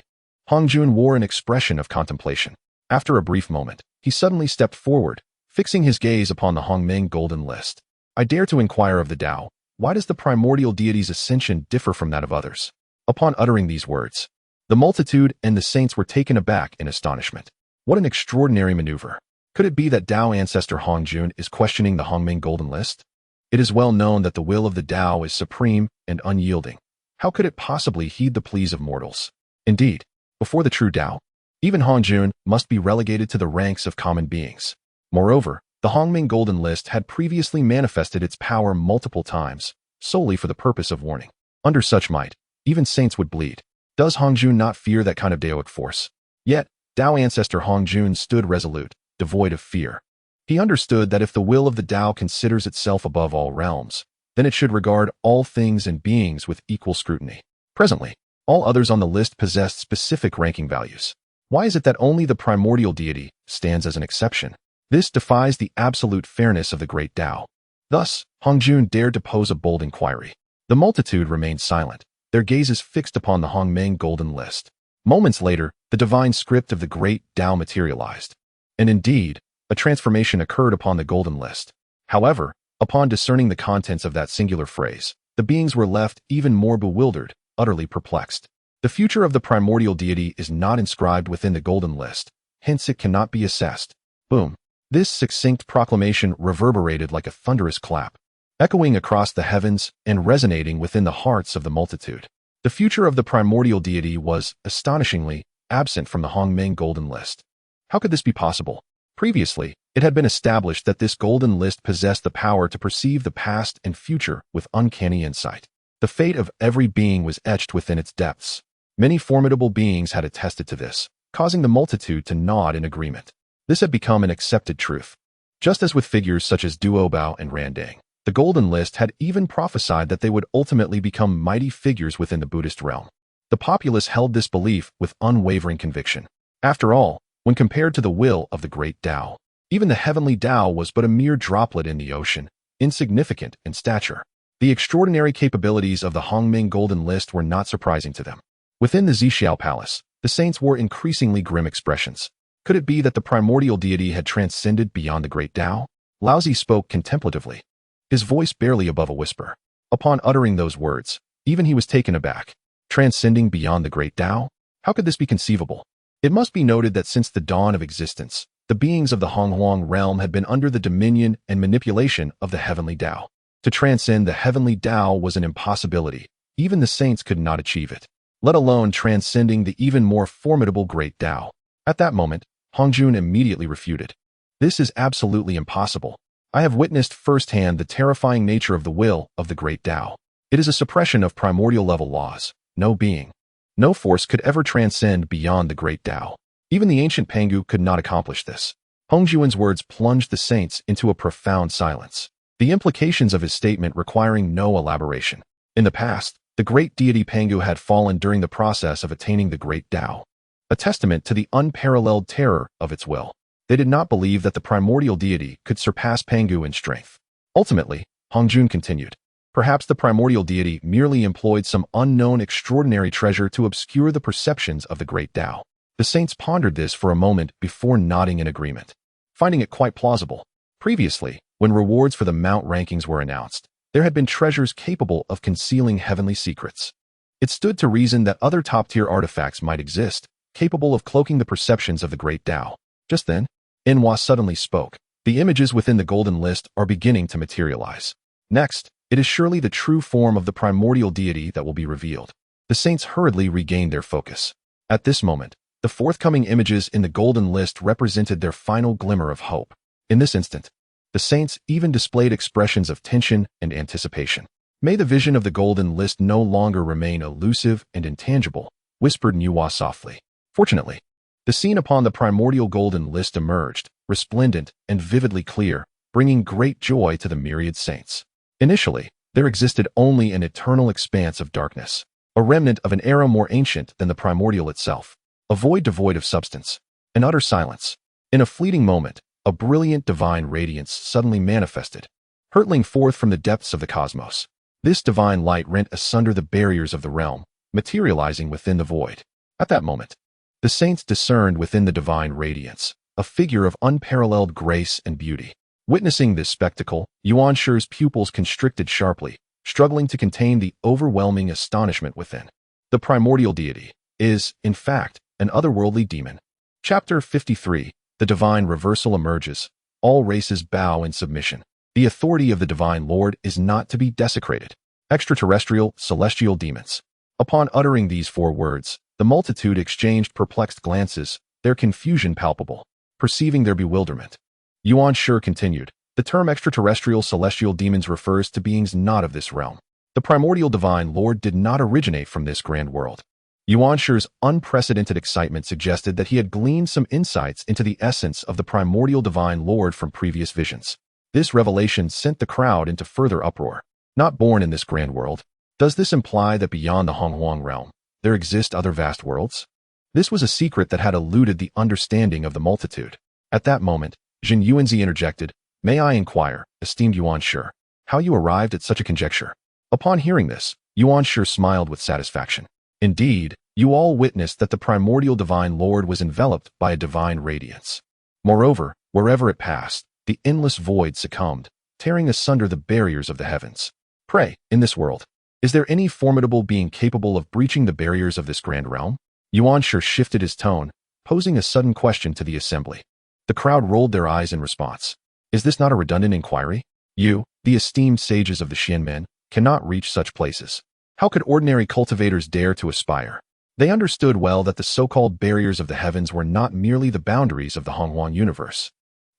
A: Hongjun wore an expression of contemplation. After a brief moment, he suddenly stepped forward, fixing his gaze upon the Hongming Golden List. I dare to inquire of the Dao, why does the primordial deity's ascension differ from that of others? Upon uttering these words, the multitude and the saints were taken aback in astonishment. What an extraordinary maneuver. Could it be that Dao ancestor Hongjun is questioning the Hongming Golden List? It is well known that the will of the Dao is supreme and unyielding. How could it possibly heed the pleas of mortals? Indeed, before the true Dao, even Hongjun must be relegated to the ranks of common beings. Moreover, the Hongming Golden List had previously manifested its power multiple times, solely for the purpose of warning. Under such might, even saints would bleed. Does Hongjun not fear that kind of Daoic force? Yet, Dao ancestor Hongjun stood resolute, devoid of fear. He understood that if the will of the Dao considers itself above all realms, then it should regard all things and beings with equal scrutiny. Presently, all others on the list possessed specific ranking values. Why is it that only the primordial deity stands as an exception? This defies the absolute fairness of the Great Dao. Thus, Hongjun dared to pose a bold inquiry. The multitude remained silent, their gazes fixed upon the Hongming Golden List. Moments later, the divine script of the Great Dao materialized. And indeed, a transformation occurred upon the Golden List. However, upon discerning the contents of that singular phrase, the beings were left even more bewildered, utterly perplexed. The future of the primordial deity is not inscribed within the Golden List, hence it cannot be assessed. Boom. This succinct proclamation reverberated like a thunderous clap, echoing across the heavens and resonating within the hearts of the multitude. The future of the primordial deity was, astonishingly, absent from the Hongmeng Golden List. How could this be possible? Previously, it had been established that this Golden List possessed the power to perceive the past and future with uncanny insight. The fate of every being was etched within its depths. Many formidable beings had attested to this, causing the multitude to nod in agreement. This had become an accepted truth. Just as with figures such as Duobao and Randang, the Golden List had even prophesied that they would ultimately become mighty figures within the Buddhist realm. The populace held this belief with unwavering conviction. After all, when compared to the will of the Great Dao, even the heavenly Dao was but a mere droplet in the ocean, insignificant in stature. The extraordinary capabilities of the Hongmeng Golden List were not surprising to them. Within the Zixiao Palace, the saints wore increasingly grim expressions. Could it be that the primordial deity had transcended beyond the Great Dao? Laozi spoke contemplatively, his voice barely above a whisper. Upon uttering those words, even he was taken aback. Transcending beyond the Great Dao? How could this be conceivable? It must be noted that since the dawn of existence, the beings of the Honghuang realm had been under the dominion and manipulation of the heavenly Dao. To transcend the heavenly Dao was an impossibility. Even the saints could not achieve it, let alone transcending the even more formidable Great Dao. At that moment, Hongjun immediately refuted. This is absolutely impossible. I have witnessed firsthand the terrifying nature of the will of the Great Dao. It is a suppression of primordial level laws. No being, no force could ever transcend beyond the Great Dao. Even the ancient Pangu could not accomplish this. Hongjuan's words plunged the saints into a profound silence, the implications of his statement requiring no elaboration. In the past, the great deity Pangu had fallen during the process of attaining the Great Dao, a testament to the unparalleled terror of its will. They did not believe that the primordial deity could surpass Pangu in strength. Ultimately, Hongjun continued, perhaps the primordial deity merely employed some unknown extraordinary treasure to obscure the perceptions of the Great Dao. The saints pondered this for a moment before nodding in agreement, finding it quite plausible. Previously, when rewards for the Mount rankings were announced, there had been treasures capable of concealing heavenly secrets. It stood to reason that other top-tier artifacts might exist, capable of cloaking the perceptions of the Great Dao. Just then, Enhua suddenly spoke. The images within the Golden List are beginning to materialize. Next, it is surely the true form of the primordial deity that will be revealed. The saints hurriedly regained their focus. At this moment, the forthcoming images in the Golden List represented their final glimmer of hope. In this instant, the saints even displayed expressions of tension and anticipation. May the vision of the Golden List no longer remain elusive and intangible, whispered Enhua softly. Fortunately, the scene upon the primordial Golden List emerged, resplendent and vividly clear, bringing great joy to the myriad saints. Initially, there existed only an eternal expanse of darkness, a remnant of an era more ancient than the primordial itself, a void devoid of substance, an utter silence. In a fleeting moment, a brilliant divine radiance suddenly manifested, hurtling forth from the depths of the cosmos. This divine light rent asunder the barriers of the realm, materializing within the void. At that moment, the saints discerned within the divine radiance a figure of unparalleled grace and beauty. Witnessing this spectacle, Yuan Shi's pupils constricted sharply, struggling to contain the overwhelming astonishment within. The primordial deity is, in fact, an otherworldly demon. Chapter 53. The divine reversal emerges. All races bow in submission. The authority of the divine Lord is not to be desecrated. Extraterrestrial, celestial demons. Upon uttering these 4 words, the multitude exchanged perplexed glances, their confusion palpable. Perceiving their bewilderment, Yuan Shi continued, the term extraterrestrial celestial demons refers to beings not of this realm. The primordial divine Lord did not originate from this grand world. Yuan Shi's unprecedented excitement suggested that he had gleaned some insights into the essence of the primordial divine Lord from previous visions. This revelation sent the crowd into further uproar. Not born in this grand world, does this imply that beyond the Honghuang realm, there exist other vast worlds? This was a secret that had eluded the understanding of the multitude. At that moment, Jin Yuanzi interjected, may I inquire, esteemed Yuan Shi, how you arrived at such a conjecture? Upon hearing this, Yuan Shi smiled with satisfaction. Indeed, you all witnessed that the primordial divine Lord was enveloped by a divine radiance. Moreover, wherever it passed, the endless void succumbed, tearing asunder the barriers of the heavens. Pray, in this world, is there any formidable being capable of breaching the barriers of this grand realm? Yuan Shi shifted his tone, posing a sudden question to the assembly. The crowd rolled their eyes in response. Is this not a redundant inquiry? You, the esteemed sages of the Xianmen, cannot reach such places. How could ordinary cultivators dare to aspire? They understood well that the so-called barriers of the heavens were not merely the boundaries of the Honghuang universe,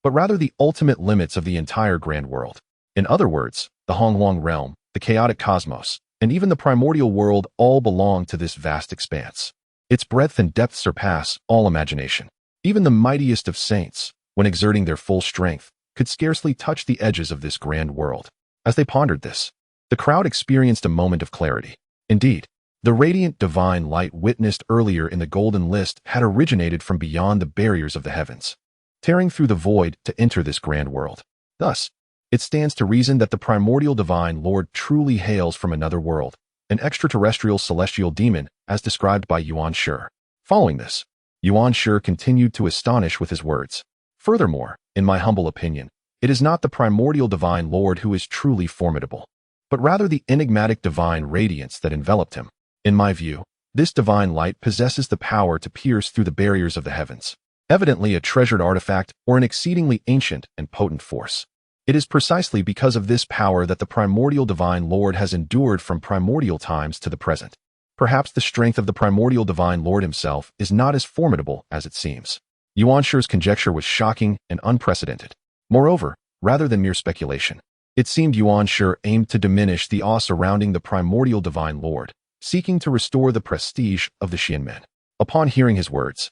A: but rather the ultimate limits of the entire grand world. In other words, the Honghuang realm, the chaotic cosmos, and even the primordial world all belong to this vast expanse. Its breadth and depth surpass all imagination. Even the mightiest of saints, when exerting their full strength, could scarcely touch the edges of this grand world. As they pondered this, the crowd experienced a moment of clarity. Indeed, the radiant divine light witnessed earlier in the golden list had originated from beyond the barriers of the heavens, tearing through the void to enter this grand world. Thus, it stands to reason that the primordial divine Lord truly hails from another world, an extraterrestrial celestial demon as described by Yuan Shi. Following this, Yuan Shi continued to astonish with his words. Furthermore, in my humble opinion, it is not the primordial divine Lord who is truly formidable, but rather the enigmatic divine radiance that enveloped him. In my view, this divine light possesses the power to pierce through the barriers of the heavens, evidently a treasured artifact or an exceedingly ancient and potent force. It is precisely because of this power that the primordial divine Lord has endured from primordial times to the present. Perhaps the strength of the primordial divine Lord himself is not as formidable as it seems. Yuan Shi's conjecture was shocking and unprecedented. Moreover, rather than mere speculation, it seemed Yuan Shi aimed to diminish the awe surrounding the primordial divine Lord, seeking to restore the prestige of the Xianmen. Upon hearing his words,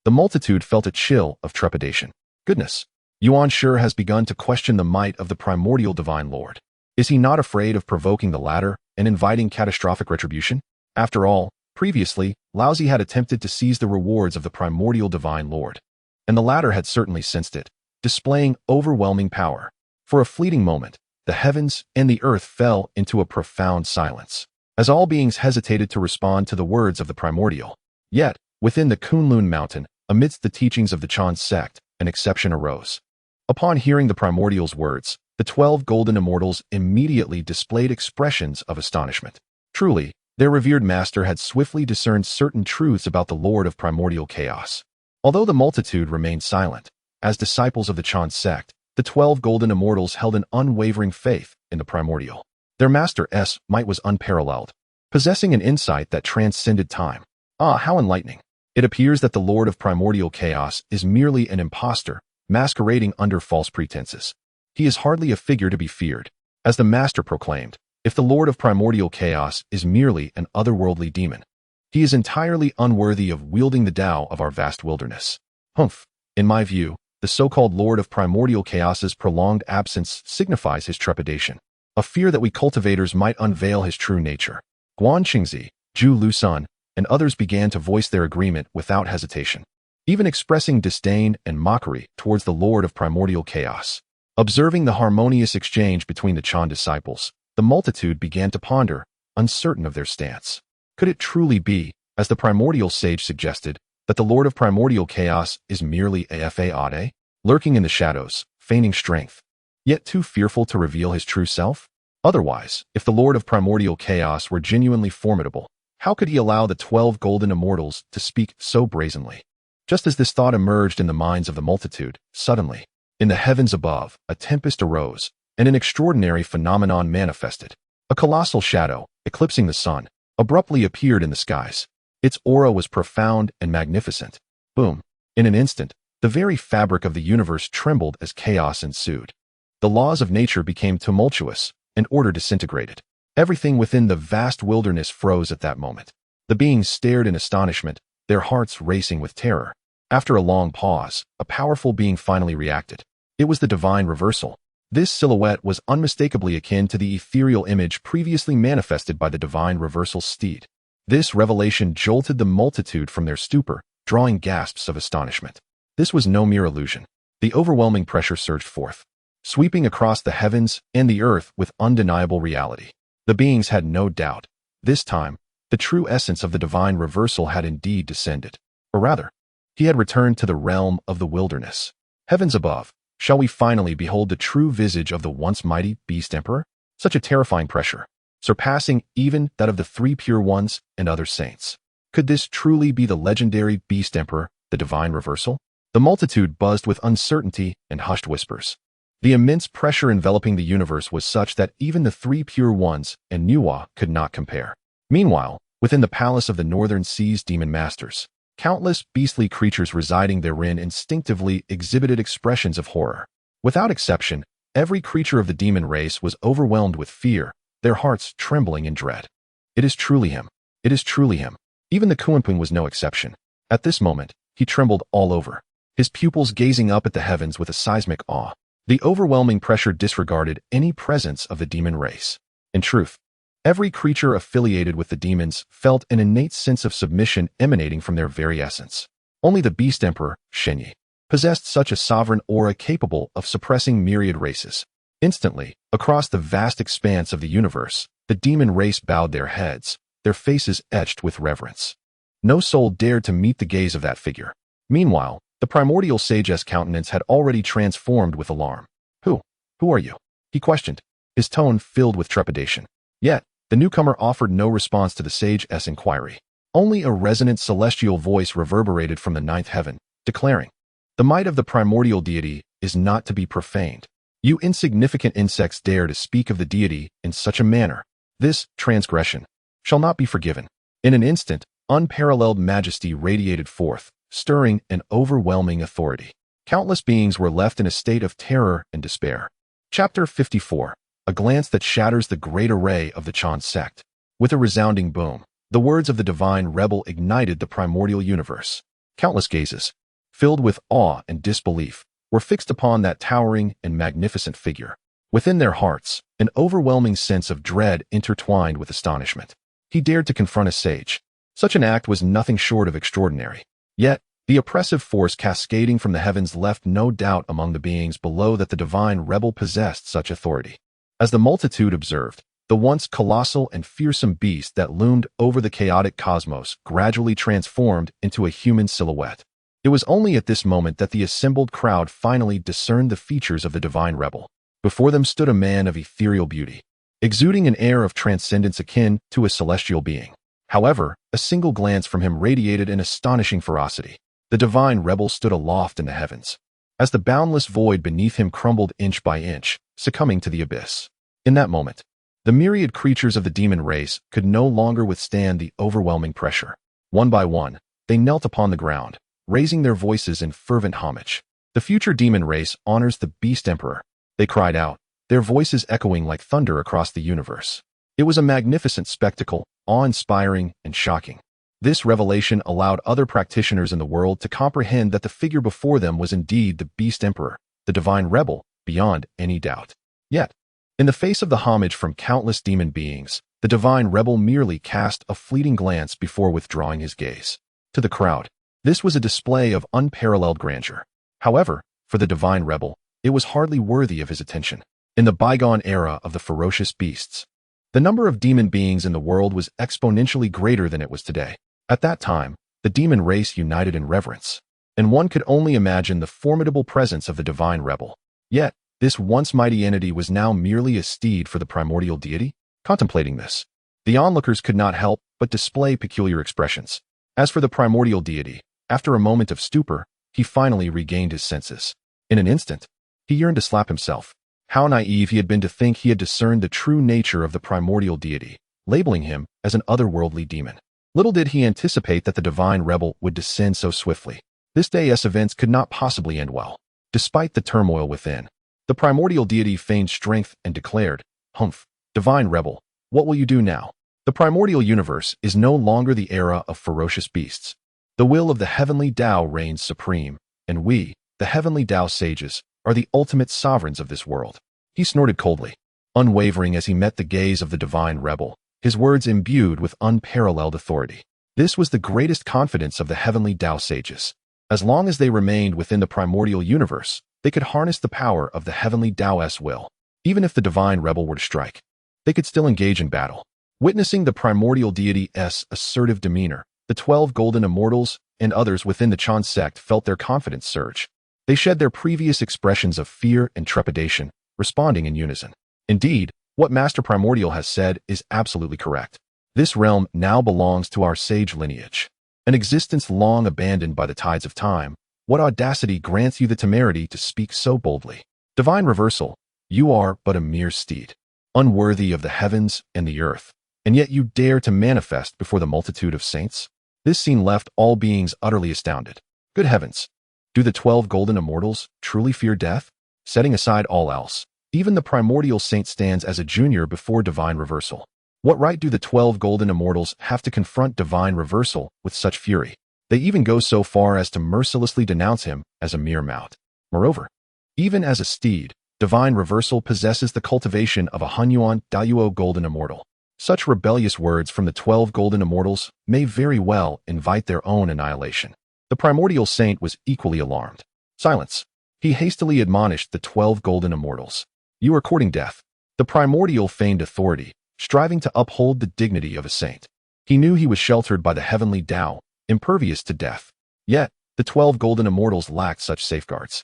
A: the multitude felt a chill of trepidation. Goodness, Yuan Shi has begun to question the might of the primordial divine Lord. Is he not afraid of provoking the latter and inviting catastrophic retribution? After all, previously, Laozi had attempted to seize the rewards of the primordial divine Lord, and the latter had certainly sensed it, displaying overwhelming power. For a fleeting moment, the heavens and the earth fell into a profound silence, as all beings hesitated to respond to the words of the primordial. Yet, within the Kunlun mountain, amidst the teachings of the Chan sect, an exception arose. Upon hearing the primordial's words, the 12 golden immortals immediately displayed expressions of astonishment. Truly, their revered master had swiftly discerned certain truths about the Lord of primordial chaos. Although the multitude remained silent, as disciples of the Chan sect, the 12 golden immortals held an unwavering faith in the primordial. Their master's might was unparalleled, possessing an insight that transcended time. Ah, how enlightening! It appears that the Lord of primordial chaos is merely an impostor, masquerading under false pretenses. He is hardly a figure to be feared. As the master proclaimed, if the Lord of primordial chaos is merely an otherworldly demon, he is entirely unworthy of wielding the Tao of our vast wilderness. Humph! In my view, the so-called Lord of primordial chaos's prolonged absence signifies his trepidation, a fear that we cultivators might unveil his true nature. Guan Qingzi, Zhu Lusun, and others began to voice their agreement without hesitation, even expressing disdain and mockery towards the Lord of primordial chaos. Observing the harmonious exchange between the Chan disciples, the multitude began to ponder, uncertain of their stance. Could it truly be, as the primordial sage suggested, that the Lord of primordial chaos is merely a fade, lurking in the shadows, feigning strength, yet too fearful to reveal his true self? Otherwise, if the Lord of primordial chaos were genuinely formidable, how could he allow the 12 golden immortals to speak so brazenly? Just as this thought emerged in the minds of the multitude, suddenly, in the heavens above, a tempest arose, and an extraordinary phenomenon manifested. A colossal shadow, eclipsing the sun, abruptly appeared in the skies. Its aura was profound and magnificent. Boom! In an instant, the very fabric of the universe trembled as chaos ensued. The laws of nature became tumultuous, and order disintegrated. Everything within the vast wilderness froze at that moment. The beings stared in astonishment, their hearts racing with terror. After a long pause, a powerful being finally reacted. It was the divine reversal. This silhouette was unmistakably akin to the ethereal image previously manifested by the divine reversal steed. This revelation jolted the multitude from their stupor, drawing gasps of astonishment. This was no mere illusion. The overwhelming pressure surged forth, sweeping across the heavens and the earth with undeniable reality. The beings had no doubt. This time, the true essence of the divine reversal had indeed descended. Or rather, he had returned to the realm of the wilderness. Heavens above, shall we finally behold the true visage of the once mighty Beast Emperor? Such a terrifying pressure, surpassing even that of the 3 pure ones and other saints. Could this truly be the legendary Beast Emperor, the divine reversal? The multitude buzzed with uncertainty and hushed whispers. The immense pressure enveloping the universe was such that even the three pure ones and Nuwa could not compare. Meanwhile, within the palace of the Northern Sea's demon masters, countless beastly creatures residing therein instinctively exhibited expressions of horror. Without exception, every creature of the demon race was overwhelmed with fear, their hearts trembling in dread. It is truly him. It is truly him. Even the Kuanping was no exception. At this moment, he trembled all over, his pupils gazing up at the heavens with a seismic awe. The overwhelming pressure disregarded any presence of the demon race. In truth, every creature affiliated with the demons felt an innate sense of submission emanating from their very essence. Only the Beast Emperor, Shenyi, possessed such a sovereign aura capable of suppressing myriad races. Instantly, across the vast expanse of the universe, the demon race bowed their heads, their faces etched with reverence. No soul dared to meet the gaze of that figure. Meanwhile, the Primordial Sage's countenance had already transformed with alarm. Who are you? He questioned, his tone filled with trepidation. Yet, the newcomer offered no response to the Sage's inquiry. Only a resonant celestial voice reverberated from the ninth heaven, declaring, "The might of the primordial deity is not to be profaned. You insignificant insects dare to speak of the deity in such a manner. This transgression shall not be forgiven." In an instant, unparalleled majesty radiated forth, stirring an overwhelming authority. Countless beings were left in a state of terror and despair. Chapter 54. A glance that shatters the great array of the Chan sect. With a resounding boom, the words of the divine rebel ignited the primordial universe. Countless gazes, filled with awe and disbelief, were fixed upon that towering and magnificent figure. Within their hearts, an overwhelming sense of dread intertwined with astonishment. He dared to confront a sage. Such an act was nothing short of extraordinary. Yet, the oppressive force cascading from the heavens left no doubt among the beings below that the divine rebel possessed such authority. As the multitude observed, the once colossal and fearsome beast that loomed over the chaotic cosmos gradually transformed into a human silhouette. It was only at this moment that the assembled crowd finally discerned the features of the divine rebel. Before them stood a man of ethereal beauty, exuding an air of transcendence akin to a celestial being. However, a single glance from him radiated an astonishing ferocity. The divine rebel stood aloft in the heavens, as the boundless void beneath him crumbled inch by inch, succumbing to the abyss. In that moment, the myriad creatures of the demon race could no longer withstand the overwhelming pressure. One by one, they knelt upon the ground, raising their voices in fervent homage. "The future demon race honors the Beast Emperor," they cried out, their voices echoing like thunder across the universe. It was a magnificent spectacle, awe-inspiring and shocking. This revelation allowed other practitioners in the world to comprehend that the figure before them was indeed the Beast Emperor, the divine rebel, beyond any doubt. Yet, in the face of the homage from countless demon beings, the divine rebel merely cast a fleeting glance before withdrawing his gaze. To the crowd, this was a display of unparalleled grandeur. However, for the divine rebel, it was hardly worthy of his attention. In the bygone era of the ferocious beasts, the number of demon beings in the world was exponentially greater than it was today. At that time, the demon race united in reverence, and one could only imagine the formidable presence of the divine rebel. Yet, this once mighty entity was now merely a steed for the primordial deity. Contemplating this, the onlookers could not help but display peculiar expressions. As for the primordial deity, after a moment of stupor, he finally regained his senses. In an instant, he yearned to slap himself. How naive he had been to think he had discerned the true nature of the primordial deity, labeling him as an otherworldly demon. Little did he anticipate that the divine rebel would descend so swiftly. This day's events could not possibly end well. Despite the turmoil within, the primordial deity feigned strength and declared, "Humph, divine rebel, what will you do now? The primordial universe is no longer the era of ferocious beasts. The will of the heavenly Dao reigns supreme, and we, the heavenly Dao Sages, are the ultimate sovereigns of this world." He snorted coldly, unwavering as he met the gaze of the divine rebel, his words imbued with unparalleled authority. This was the greatest confidence of the heavenly Dao Sages. As long as they remained within the primordial universe, they could harness the power of the heavenly Dao's will. Even if the divine rebel were to strike, they could still engage in battle. Witnessing the primordial deity's assertive demeanor, the 12 golden immortals and others within the Chan sect felt their confidence surge. They shed their previous expressions of fear and trepidation, responding in unison. Indeed, what Master Primordial has said is absolutely correct. This realm now belongs to our sage lineage. An existence long abandoned by the tides of time, What audacity grants you the temerity to speak so boldly? Divine reversal, you are but a mere steed, unworthy of the heavens and the earth, and yet you dare to manifest before the multitude of saints? This scene left all beings utterly astounded. Good heavens! Do the 12 golden immortals truly fear death? Setting aside all else, even the primordial saint stands as a junior before divine reversal. What right do the 12 golden immortals have to confront divine reversal with such fury? They even go so far as to mercilessly denounce him as a mere mout. Moreover, even as a steed, divine reversal possesses the cultivation of a Hunyuan Dayuo golden immortal. Such rebellious words from the 12 golden immortals may very well invite their own annihilation. The primordial saint was equally alarmed. Silence. He hastily admonished the 12 golden immortals. You are courting death. The primordial feigned authority, striving to uphold the dignity of a saint. He knew he was sheltered by the heavenly Tao, impervious to death. Yet, the 12 golden immortals lacked such safeguards.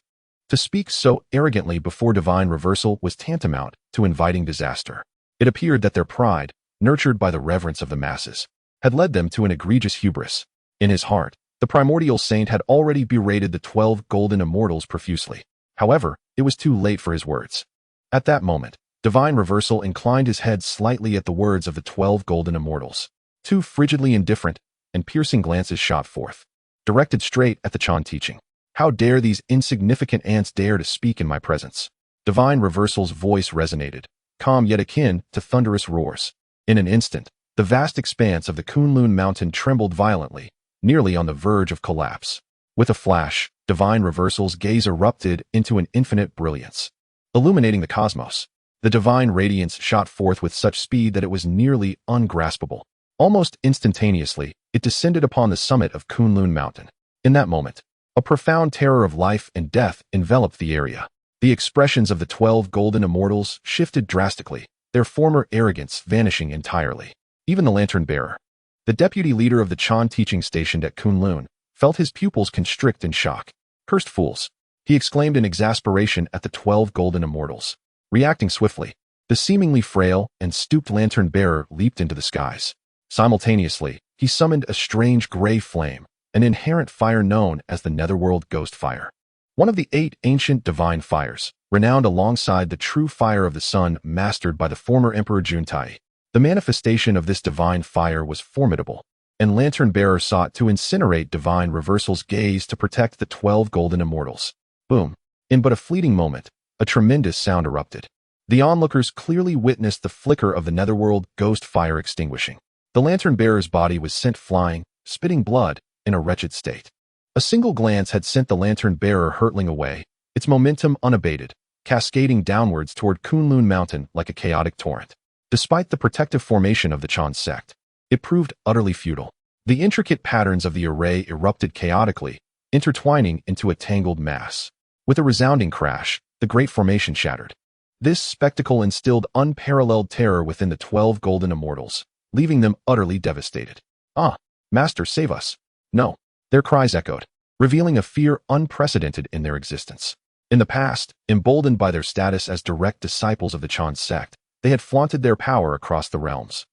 A: To speak so arrogantly before divine reversal was tantamount to inviting disaster. It appeared that their pride, nurtured by the reverence of the masses, had led them to an egregious hubris. In his heart, the primordial saint had already berated the 12 golden immortals profusely. However, it was too late for his words. At that moment, divine reversal inclined his head slightly at the words of the 12 golden immortals. Two frigidly indifferent and piercing glances shot forth, directed straight at the Chan teaching. How dare these insignificant ants dare to speak in my presence? Divine reversal's voice resonated, calm yet akin to thunderous roars. In an instant, the vast expanse of the Kunlun mountain trembled violently, nearly on the verge of collapse. With a flash, divine reversal's gaze erupted into an infinite brilliance, illuminating the cosmos. The divine radiance shot forth with such speed that it was nearly ungraspable. Almost instantaneously, it descended upon the summit of Kunlun Mountain. In that moment, a profound terror of life and death enveloped the area. The expressions of the 12 golden immortals shifted drastically, their former arrogance vanishing entirely. Even the lantern-bearer, the deputy leader of the Chan teaching stationed at Kunlun, felt his pupils constrict in shock. Cursed fools! He exclaimed in exasperation at the 12 golden immortals. Reacting swiftly, the seemingly frail and stooped lantern-bearer leaped into the skies. Simultaneously, he summoned a strange gray flame, an inherent fire known as the Netherworld Ghost Fire. One of the 8 ancient divine fires, renowned alongside the true fire of the sun mastered by the former Emperor Juntai. The manifestation of this divine fire was formidable, and Lantern-Bearer sought to incinerate divine reversal's gaze to protect the 12 golden immortals. Boom! In but a fleeting moment, a tremendous sound erupted. The onlookers clearly witnessed the flicker of the Netherworld Ghost Fire extinguishing. The Lantern-Bearer's body was sent flying, spitting blood, in a wretched state. A single glance had sent the Lantern-Bearer hurtling away, its momentum unabated, cascading downwards toward Kunlun Mountain like a chaotic torrent. Despite the protective formation of the Chan sect, it proved utterly futile. The intricate patterns of the array erupted chaotically, intertwining into a tangled mass. With a resounding crash, the great formation shattered. This spectacle instilled unparalleled terror within the 12 golden immortals, leaving them utterly devastated. Ah, Master, save us! No, their cries echoed, revealing a fear unprecedented in their existence. In the past, emboldened by their status as direct disciples of the Chan sect, they had flaunted their power across the realms,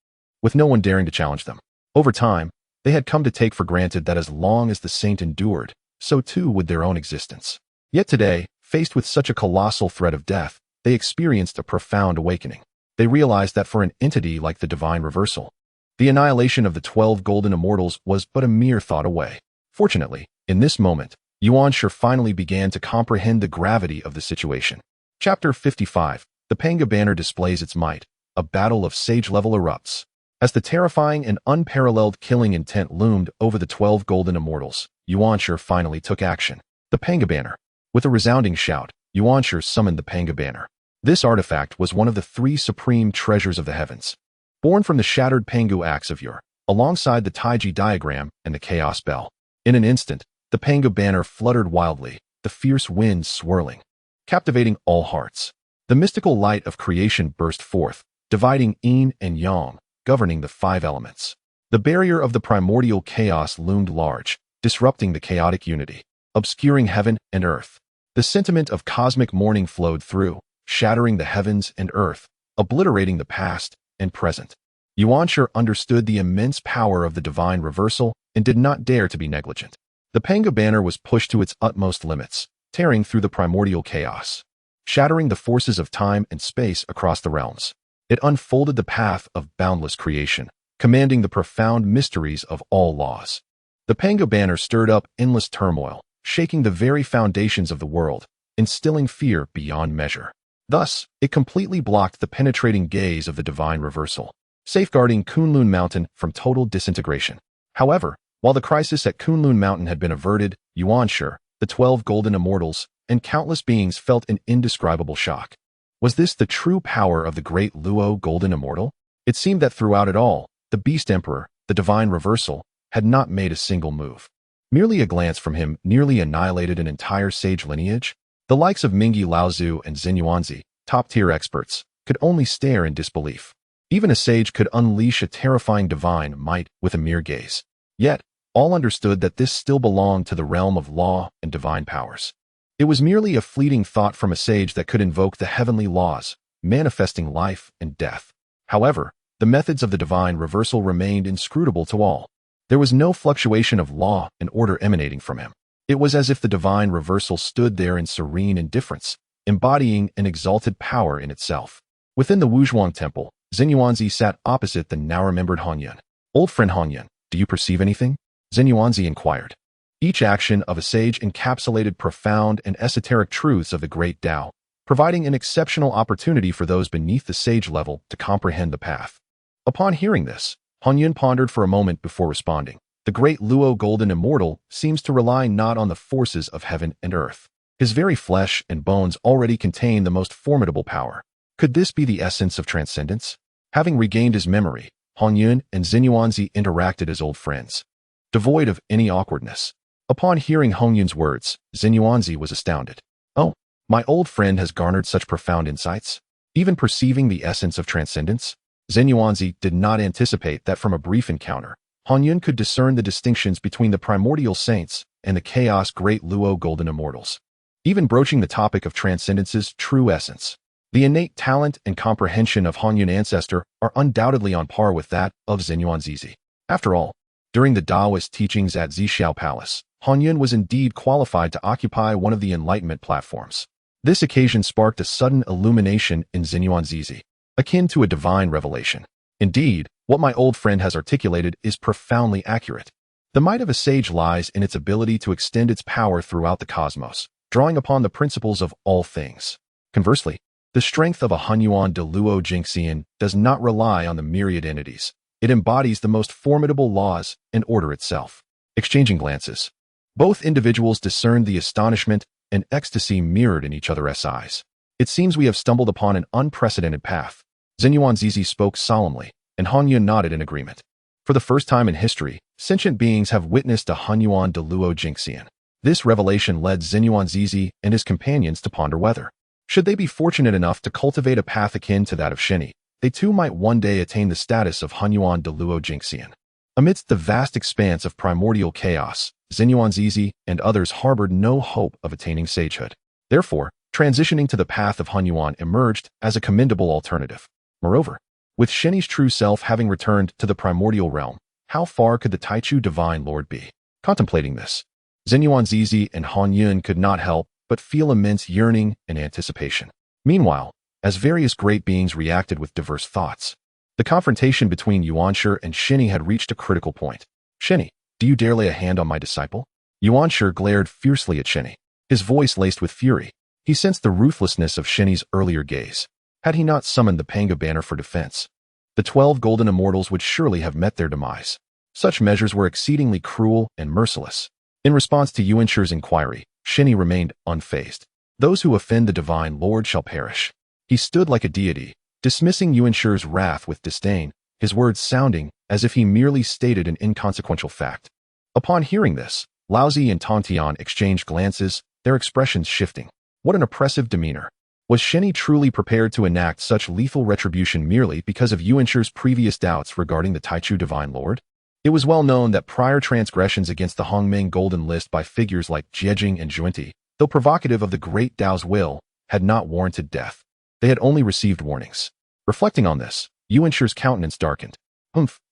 A: with no one daring to challenge them. Over time, they had come to take for granted that as long as the saint endured, so too would their own existence. Yet today, faced with such a colossal threat of death, they experienced a profound awakening. They realized that for an entity like the divine reversal, the annihilation of the 12 golden immortals was but a mere thought away. Fortunately, in this moment, Yuan Shi finally began to comprehend the gravity of the situation. Chapter 55. The Panga Banner displays its might. A battle of sage level erupts. As the terrifying and unparalleled killing intent loomed over the 12 golden immortals, Yuan Shi finally took action. The Panga Banner. With a resounding shout, Yuan Shi summoned the Panga Banner. This artifact was one of the 3 supreme treasures of the heavens. Born from the shattered Pangu axe of Ur, alongside the Taiji diagram and the Chaos Bell. In an instant, the Panga Banner fluttered wildly, the fierce winds swirling, captivating all hearts. The mystical light of creation burst forth, dividing yin and yang, governing the 5 elements. The barrier of the primordial chaos loomed large, disrupting the chaotic unity, obscuring heaven and earth. The sentiment of cosmic mourning flowed through, shattering the heavens and earth, obliterating the past and present. Yuan Shi understood the immense power of the divine reversal and did not dare to be negligent. The Panga banner was pushed to its utmost limits, tearing through the primordial chaos, shattering the forces of time and space across the realms. It unfolded the path of boundless creation, commanding the profound mysteries of all laws. The Panga banner stirred up endless turmoil, shaking the very foundations of the world, instilling fear beyond measure. Thus, it completely blocked the penetrating gaze of the divine reversal, safeguarding Kunlun Mountain from total disintegration. However, while the crisis at Kunlun Mountain had been averted, Yuanshi, the 12 golden immortals, and countless beings felt an indescribable shock. Was this the true power of the great Luo golden immortal? It seemed that throughout it all, the Beast Emperor, the divine reversal, had not made a single move. Merely a glance from him nearly annihilated an entire sage lineage. The likes of Mingi Laozu and Xinyuanzi, top-tier experts, could only stare in disbelief. Even a sage could unleash a terrifying divine might with a mere gaze. Yet, all understood that this still belonged to the realm of law and divine powers. It was merely a fleeting thought from a sage that could invoke the heavenly laws, manifesting life and death. However, the methods of the divine reversal remained inscrutable to all. There was no fluctuation of law and order emanating from him. It was as if the divine reversal stood there in serene indifference, embodying an exalted power in itself. Within the Wuzhuang Temple, Xinyuanzi sat opposite the now-remembered Honyun. "Old friend Honyun, do you perceive anything?" Xinyuanzi inquired. Each action of a sage encapsulated profound and esoteric truths of the Great Dao, providing an exceptional opportunity for those beneath the sage level to comprehend the path. Upon hearing this, Honyun pondered for a moment before responding. The great Luo golden immortal seems to rely not on the forces of heaven and earth. His very flesh and bones already contain the most formidable power. Could this be the essence of transcendence? Having regained his memory, Honyun and Xinyuanzi interacted as old friends, devoid of any awkwardness. Upon hearing Honyun's words, Xinyuanzi was astounded. "Oh, my old friend has garnered such profound insights, even perceiving the essence of transcendence?" Xinyuanzi did not anticipate that from a brief encounter, Honyun could discern the distinctions between the primordial saints and the chaos great Luo golden immortals. Even broaching the topic of transcendence's true essence, the innate talent and comprehension of Honyun ancestor are undoubtedly on par with that of Xinyuanzi. After all, during the Taoist teachings at Zixiao Palace, Honyun was indeed qualified to occupy one of the Enlightenment platforms. This occasion sparked a sudden illumination in Xinyuanzi, akin to a divine revelation. Indeed, what my old friend has articulated is profoundly accurate. The might of a sage lies in its ability to extend its power throughout the cosmos, drawing upon the principles of all things. Conversely, the strength of a Hunyuan de Luo Jingxian does not rely on the myriad entities. It embodies the most formidable laws and order itself. Exchanging glances, both individuals discerned the astonishment and ecstasy mirrored in each other's eyes. "It seems we have stumbled upon an unprecedented path." Xinyuanzi spoke solemnly, and Honyun nodded in agreement. For the first time in history, sentient beings have witnessed a Hunyuan de Luo Jingxian. This revelation led Xinyuanzi and his companions to ponder whether, should they be fortunate enough to cultivate a path akin to that of Sheni, they too might one day attain the status of Hunyuan de Luo Jingxian. Amidst the vast expanse of primordial chaos, Xinyuanzi and others harbored no hope of attaining sagehood. Therefore, transitioning to the path of Hunyuan emerged as a commendable alternative. Moreover, with Sheni's true self having returned to the primordial realm, how far could the Taichu Divine Lord be? Contemplating this, Xinyuanzi and Honyun could not help but feel immense yearning and anticipation. Meanwhile, as various great beings reacted with diverse thoughts, the confrontation between Yuanshi and Sheni had reached a critical point. "Sheni, do you dare lay a hand on my disciple?" Yuanshi glared fiercely at Sheni, his voice laced with fury. He sensed the ruthlessness of Sheni's earlier gaze. Had he not summoned the Panga banner for defense, the 12 golden immortals would surely have met their demise. Such measures were exceedingly cruel and merciless. In response to Yuanshi's inquiry, Sheni remained unfazed. "Those who offend the divine Lord shall perish." He stood like a deity, dismissing Yuanshi's wrath with disdain, his words sounding as if he merely stated an inconsequential fact. Upon hearing this, Laozi and Tontian exchanged glances, their expressions shifting. What an oppressive demeanor. Was Sheni truly prepared to enact such lethal retribution merely because of Yuanshi's previous doubts regarding the Taichu Divine Lord? It was well known that prior transgressions against the Hongmeng Golden List by figures like Jiejing and Zhuanti, though provocative of the Great Dao's will, had not warranted death. They had only received warnings. Reflecting on this, Yuanshi's countenance darkened.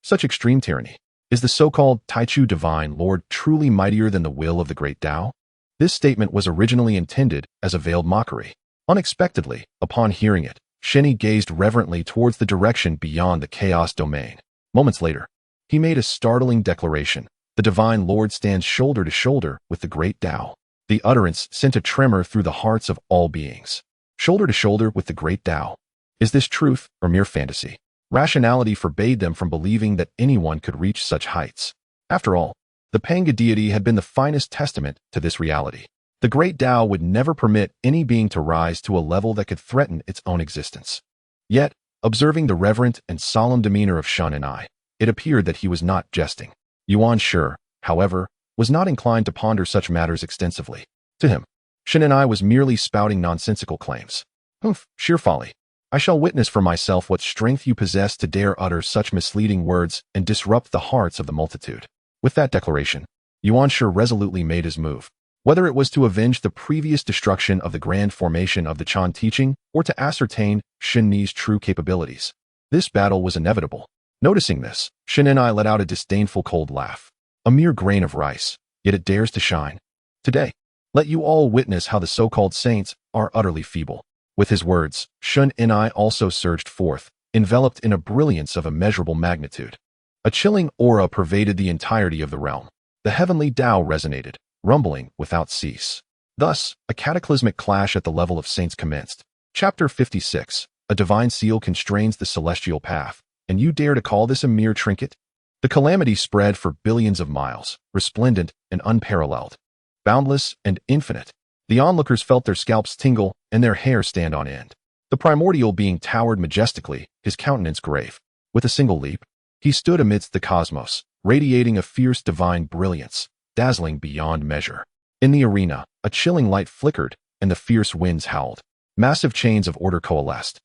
A: Such extreme tyranny. Is the so-called Taichu Divine Lord truly mightier than the will of the Great Dao? This statement was originally intended as a veiled mockery. Unexpectedly, upon hearing it, Shenyi gazed reverently towards the direction beyond the chaos domain. Moments later, he made a startling declaration. The Divine Lord stands shoulder to shoulder with the Great Dao. The utterance sent a tremor through the hearts of all beings. Shoulder to shoulder with the Great Dao. Is this truth or mere fantasy? Rationality forbade them from believing that anyone could reach such heights. After all, the Panga deity had been the finest testament to this reality. The Great Dao would never permit any being to rise to a level that could threaten its own existence. Yet, observing the reverent and solemn demeanor of Shun and I, it appeared that he was not jesting. Yuan Shi, however, was not inclined to ponder such matters extensively. To him, Shen and I was merely spouting nonsensical claims. Humph, sheer folly. I shall witness for myself what strength you possess to dare utter such misleading words and disrupt the hearts of the multitude. With that declaration, Yuan Shi resolutely made his move. Whether it was to avenge the previous destruction of the grand formation of the Chan teaching or to ascertain Shen Ni's true capabilities, this battle was inevitable. Noticing this, Shen and I let out a disdainful cold laugh. A mere grain of rice, yet it dares to shine. Today, let you all witness how the so-called saints are utterly feeble. With his words, Shun and I also surged forth, enveloped in a brilliance of immeasurable magnitude. A chilling aura pervaded the entirety of the realm. The heavenly Tao resonated, rumbling without cease. Thus, a cataclysmic clash at the level of saints commenced. Chapter 56. A divine seal constrains the celestial path, and you dare to call this a mere trinket? The calamity spread for billions of miles, resplendent and unparalleled, boundless and infinite. The onlookers felt their scalps tingle and their hair stand on end. The primordial being towered majestically, his countenance grave. With a single leap, he stood amidst the cosmos, radiating a fierce divine brilliance, dazzling beyond measure. In the arena, a chilling light flickered, and the fierce winds howled. Massive chains of order coalesced,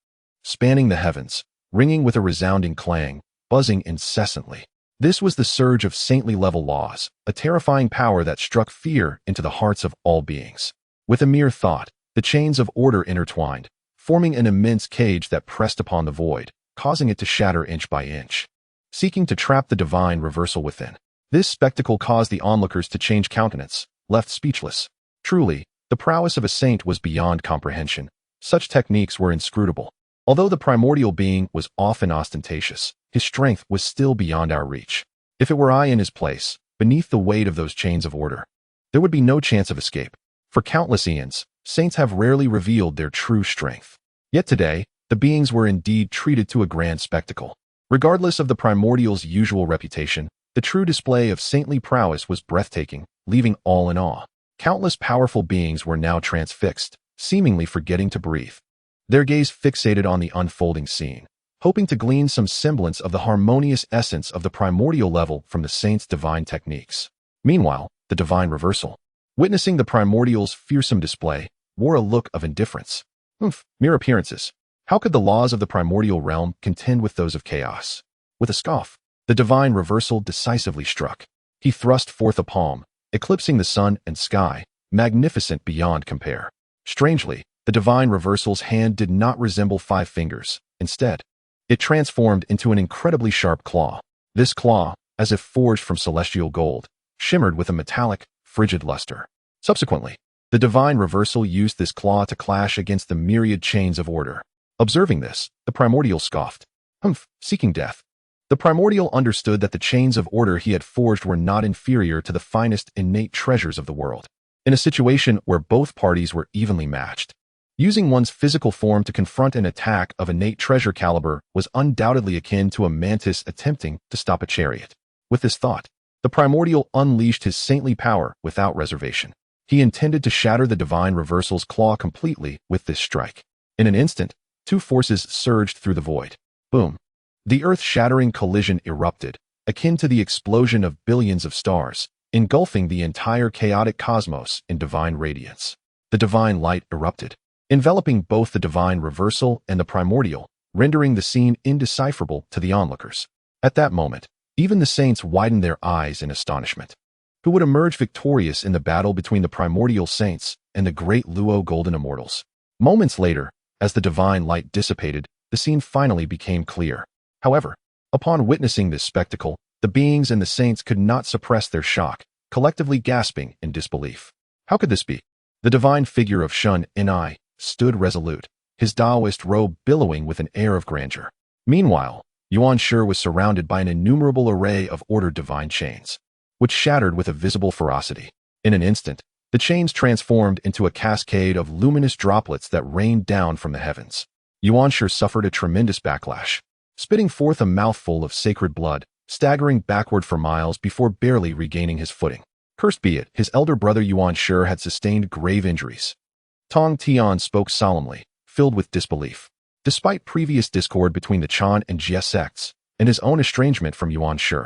A: spanning the heavens, ringing with a resounding clang, buzzing incessantly. This was the surge of saintly-level laws, a terrifying power that struck fear into the hearts of all beings. With a mere thought, the chains of order intertwined, forming an immense cage that pressed upon the void, causing it to shatter inch by inch, seeking to trap the divine reversal within. This spectacle caused the onlookers to change countenance, left speechless. Truly, the prowess of a saint was beyond comprehension. Such techniques were inscrutable. Although the primordial being was often ostentatious, his strength was still beyond our reach. If it were I in his place, beneath the weight of those chains of order, there would be no chance of escape. For countless eons, saints have rarely revealed their true strength. Yet today, the beings were indeed treated to a grand spectacle. Regardless of the primordial's usual reputation, the true display of saintly prowess was breathtaking, leaving all in awe. Countless powerful beings were now transfixed, seemingly forgetting to breathe. Their gaze fixated on the unfolding scene, hoping to glean some semblance of the harmonious essence of the primordial level from the saint's divine techniques. Meanwhile, the divine reversal, witnessing the primordial's fearsome display, wore a look of indifference. Mere appearances. How could the laws of the primordial realm contend with those of chaos? With a scoff, the divine reversal decisively struck. He thrust forth a palm, eclipsing the sun and sky, magnificent beyond compare. Strangely, the divine reversal's hand did not resemble 5 fingers. Instead, it transformed into an incredibly sharp claw. This claw, as if forged from celestial gold, shimmered with a metallic, frigid luster. Subsequently, the divine reversal used this claw to clash against the myriad chains of order. Observing this, the primordial scoffed. Seeking death. The primordial understood that the chains of order he had forged were not inferior to the finest innate treasures of the world. In a situation where both parties were evenly matched, using one's physical form to confront an attack of innate treasure caliber was undoubtedly akin to a mantis attempting to stop a chariot. With this thought, the primordial unleashed his saintly power without reservation. He intended to shatter the divine reversal's claw completely with this strike. In an instant, 2 forces surged through the void. Boom. The earth-shattering collision erupted, akin to the explosion of billions of stars, engulfing the entire chaotic cosmos in divine radiance. The divine light erupted, enveloping both the divine reversal and the primordial, rendering the scene indecipherable to the onlookers. At that moment, even the saints widened their eyes in astonishment. Who would emerge victorious in the battle between the primordial saints and the great Luo golden immortals? Moments later, as the divine light dissipated, the scene finally became clear. However, upon witnessing this spectacle, The beings and the saints could not suppress their shock, collectively gasping in disbelief. How could this be? The divine figure of Shun Ni stood resolute, his Taoist robe billowing with an air of grandeur. Meanwhile, Yuan Shi was surrounded by an innumerable array of ordered divine chains, which shattered with a visible ferocity. In an instant, the chains transformed into a cascade of luminous droplets that rained down from the heavens. Yuan Shi suffered a tremendous backlash, spitting forth a mouthful of sacred blood, staggering backward for miles before barely regaining his footing. Cursed be it, his elder brother Yuan Shi had sustained grave injuries. Tong Tian spoke solemnly, filled with disbelief. Despite previous discord between the Chan and Jie sects, and his own estrangement from Yuan Shi,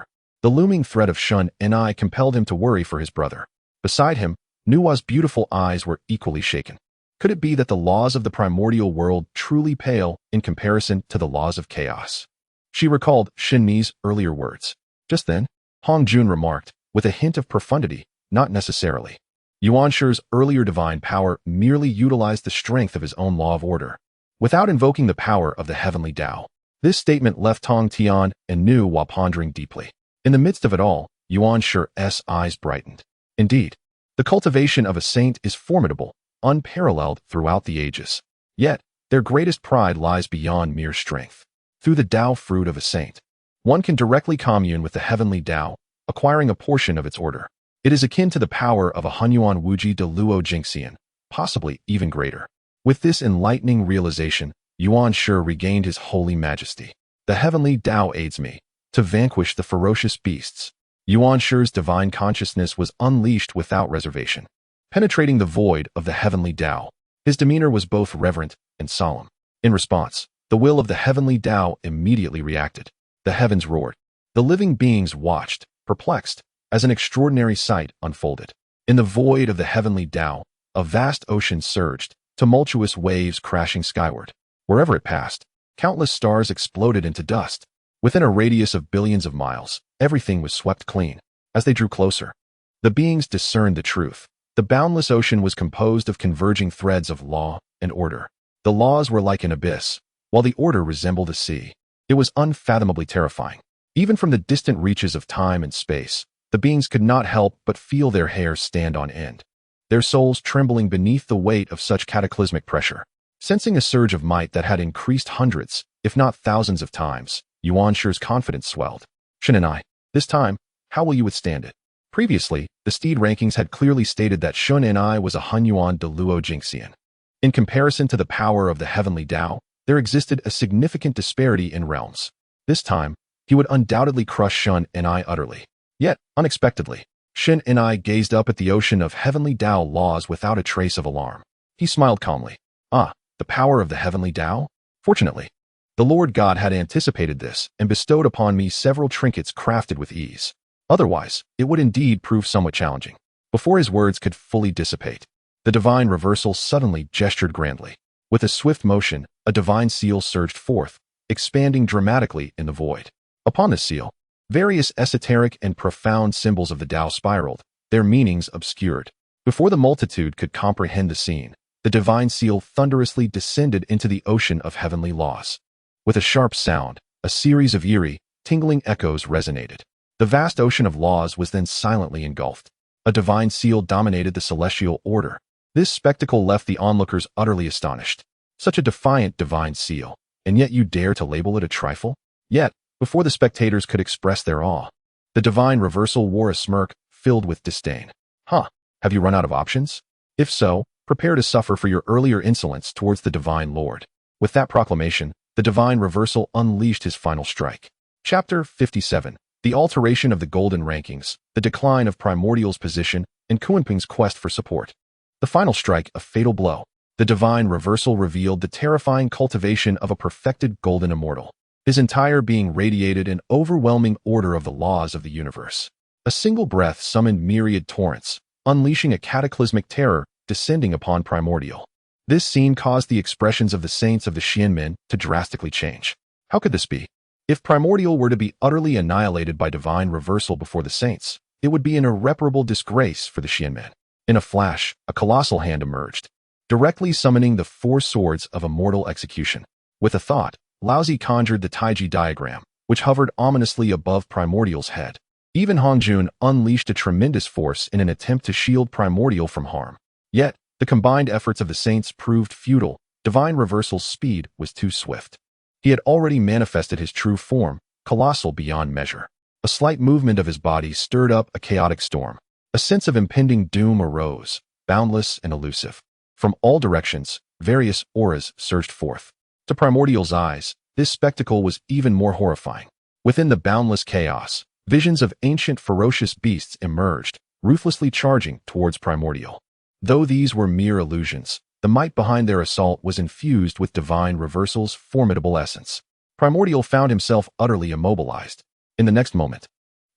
A: the looming threat of Shun Ni compelled him to worry for his brother. Beside him, Nuwa's beautiful eyes were equally shaken. Could it be that the laws of the primordial world truly pale in comparison to the laws of chaos? She recalled Shin Ni's earlier words. Just then, Hong Jun remarked, with a hint of profundity, not necessarily. Yuan Shi's earlier divine power merely utilized the strength of his own law of order, without invoking the power of the heavenly Tao. This statement left Tong Tian and Nu while pondering deeply. In the midst of it all, Yuan Shi's eyes brightened. Indeed, the cultivation of a saint is formidable, unparalleled throughout the ages. Yet, their greatest pride lies beyond mere strength. Through the Tao fruit of a saint, one can directly commune with the heavenly Tao, acquiring a portion of its order. It is akin to the power of a Hunyuan Wuji de Luo Jingxian, possibly even greater. With this enlightening realization, Yuan Shi regained his holy majesty. The heavenly Tao aids me to vanquish the ferocious beasts. Yuan Shi's divine consciousness was unleashed without reservation, penetrating the void of the heavenly Tao. His demeanor was both reverent and solemn. In response, the will of the heavenly Tao immediately reacted. The heavens roared. The living beings watched, perplexed, as an extraordinary sight unfolded. In the void of the heavenly Tao, a vast ocean surged, tumultuous waves crashing skyward. Wherever it passed, countless stars exploded into dust. Within a radius of billions of miles, everything was swept clean. As they drew closer, the beings discerned the truth. The boundless ocean was composed of converging threads of law and order. The laws were like an abyss, while the order resembled a sea. It was unfathomably terrifying. Even from the distant reaches of time and space, the beings could not help but feel their hair stand on end, their souls trembling beneath the weight of such cataclysmic pressure. Sensing a surge of might that had increased hundreds, if not thousands of times, Yuan Shi's confidence swelled. Shin and I, this time, how will you withstand it? Previously, the Steed rankings had clearly stated that Shun Ni was a Hunyuan de Luo Jingxian. In comparison to the power of the heavenly Tao, there existed a significant disparity in realms. This time, he would undoubtedly crush Shun Ni utterly. Yet, unexpectedly, Shin Ni gazed up at the ocean of heavenly Tao laws without a trace of alarm. He smiled calmly. Ah, the power of the heavenly Tao? Fortunately, the Lord God had anticipated this and bestowed upon me several trinkets crafted with ease. Otherwise, it would indeed prove somewhat challenging. Before his words could fully dissipate, the divine reversal suddenly gestured grandly. With a swift motion, a divine seal surged forth, expanding dramatically in the void. Upon the seal, various esoteric and profound symbols of the Tao spiraled, their meanings obscured. Before the multitude could comprehend the scene, the divine seal thunderously descended into the ocean of heavenly laws. With a sharp sound, a series of eerie, tingling echoes resonated. The vast ocean of laws was then silently engulfed. A divine seal dominated the celestial order. This spectacle left the onlookers utterly astonished. Such a defiant divine seal, and yet you dare to label it a trifle? Yet, before the spectators could express their awe, the divine reversal wore a smirk filled with disdain. Huh, have you run out of options? If so, prepare to suffer for your earlier insolence towards the divine Lord. With that proclamation, the divine reversal unleashed his final strike. Chapter 57. The alteration of the golden rankings, the decline of Primordial's position, and Kunping's quest for support. The final strike, a fatal blow. The divine reversal revealed the terrifying cultivation of a perfected golden immortal. His entire being radiated an overwhelming order of the laws of the universe. A single breath summoned myriad torrents, unleashing a cataclysmic terror descending upon Primordial. This scene caused the expressions of the saints of the Xianmen to drastically change. How could this be? If Primordial were to be utterly annihilated by divine reversal before the saints, it would be an irreparable disgrace for the Xianmen. In a flash, a colossal hand emerged, directly summoning the four swords of immortal execution. With a thought, Laozi conjured the Taiji diagram, which hovered ominously above Primordial's head. Even Hongjun unleashed a tremendous force in an attempt to shield Primordial from harm. Yet, the combined efforts of the saints proved futile. Divine Reversal's speed was too swift. He had already manifested his true form, colossal beyond measure. A slight movement of his body stirred up a chaotic storm. A sense of impending doom arose, boundless and elusive. From all directions, various auras surged forth. To Primordial's eyes, this spectacle was even more horrifying. Within the boundless chaos, visions of ancient ferocious beasts emerged, ruthlessly charging towards Primordial. Though these were mere illusions, the might behind their assault was infused with Divine Reversal's formidable essence. Primordial found himself utterly immobilized. In the next moment,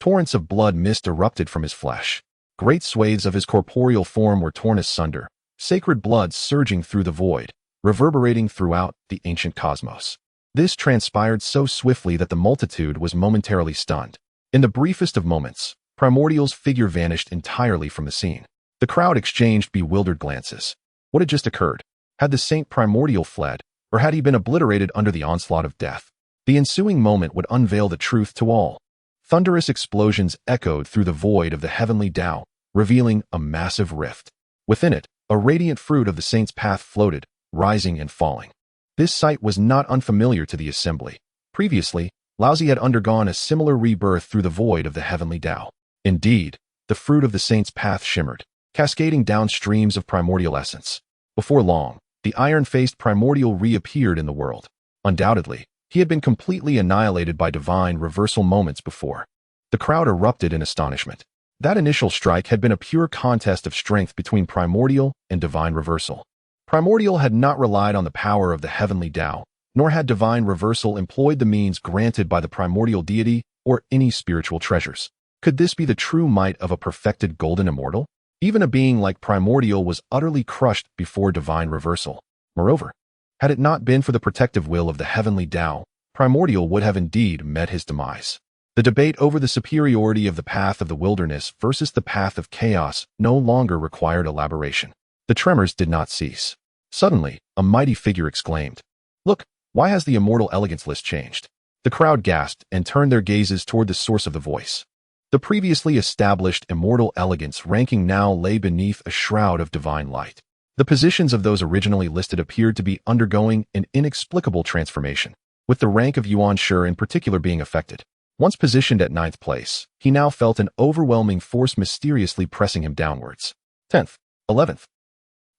A: torrents of blood mist erupted from his flesh. Great swathes of his corporeal form were torn asunder, sacred blood surging through the void, reverberating throughout the ancient cosmos. This transpired so swiftly that the multitude was momentarily stunned. In the briefest of moments, Primordial's figure vanished entirely from the scene. The crowd exchanged bewildered glances. What had just occurred? Had the Saint Primordial fled, or had he been obliterated under the onslaught of death? The ensuing moment would unveil the truth to all. Thunderous explosions echoed through the void of the heavenly Dao, revealing a massive rift. Within it, a radiant fruit of the saint's path floated, rising and falling. This sight was not unfamiliar to the assembly. Previously, Laozi had undergone a similar rebirth through the void of the heavenly Dao. Indeed, the fruit of the saint's path shimmered, cascading down streams of primordial essence. Before long, the iron-faced Primordial reappeared in the world. Undoubtedly, he had been completely annihilated by Divine Reversal moments before. The crowd erupted in astonishment. That initial strike had been a pure contest of strength between Primordial and Divine Reversal. Primordial had not relied on the power of the heavenly Dao, nor had Divine Reversal employed the means granted by the primordial deity or any spiritual treasures. Could this be the true might of a perfected golden immortal? Even a being like Primordial was utterly crushed before Divine Reversal. Moreover, had it not been for the protective will of the heavenly Dao, Primordial would have indeed met his demise. The debate over the superiority of the path of the wilderness versus the path of chaos no longer required elaboration. The tremors did not cease. Suddenly, a mighty figure exclaimed, "Look, why has the immortal elegance list changed?" The crowd gasped and turned their gazes toward the source of the voice. The previously established immortal elegance ranking now lay beneath a shroud of divine light. The positions of those originally listed appeared to be undergoing an inexplicable transformation, with the rank of Yuan Shi in particular being affected. Once positioned at 9th place, he now felt an overwhelming force mysteriously pressing him downwards. 10th, 11th,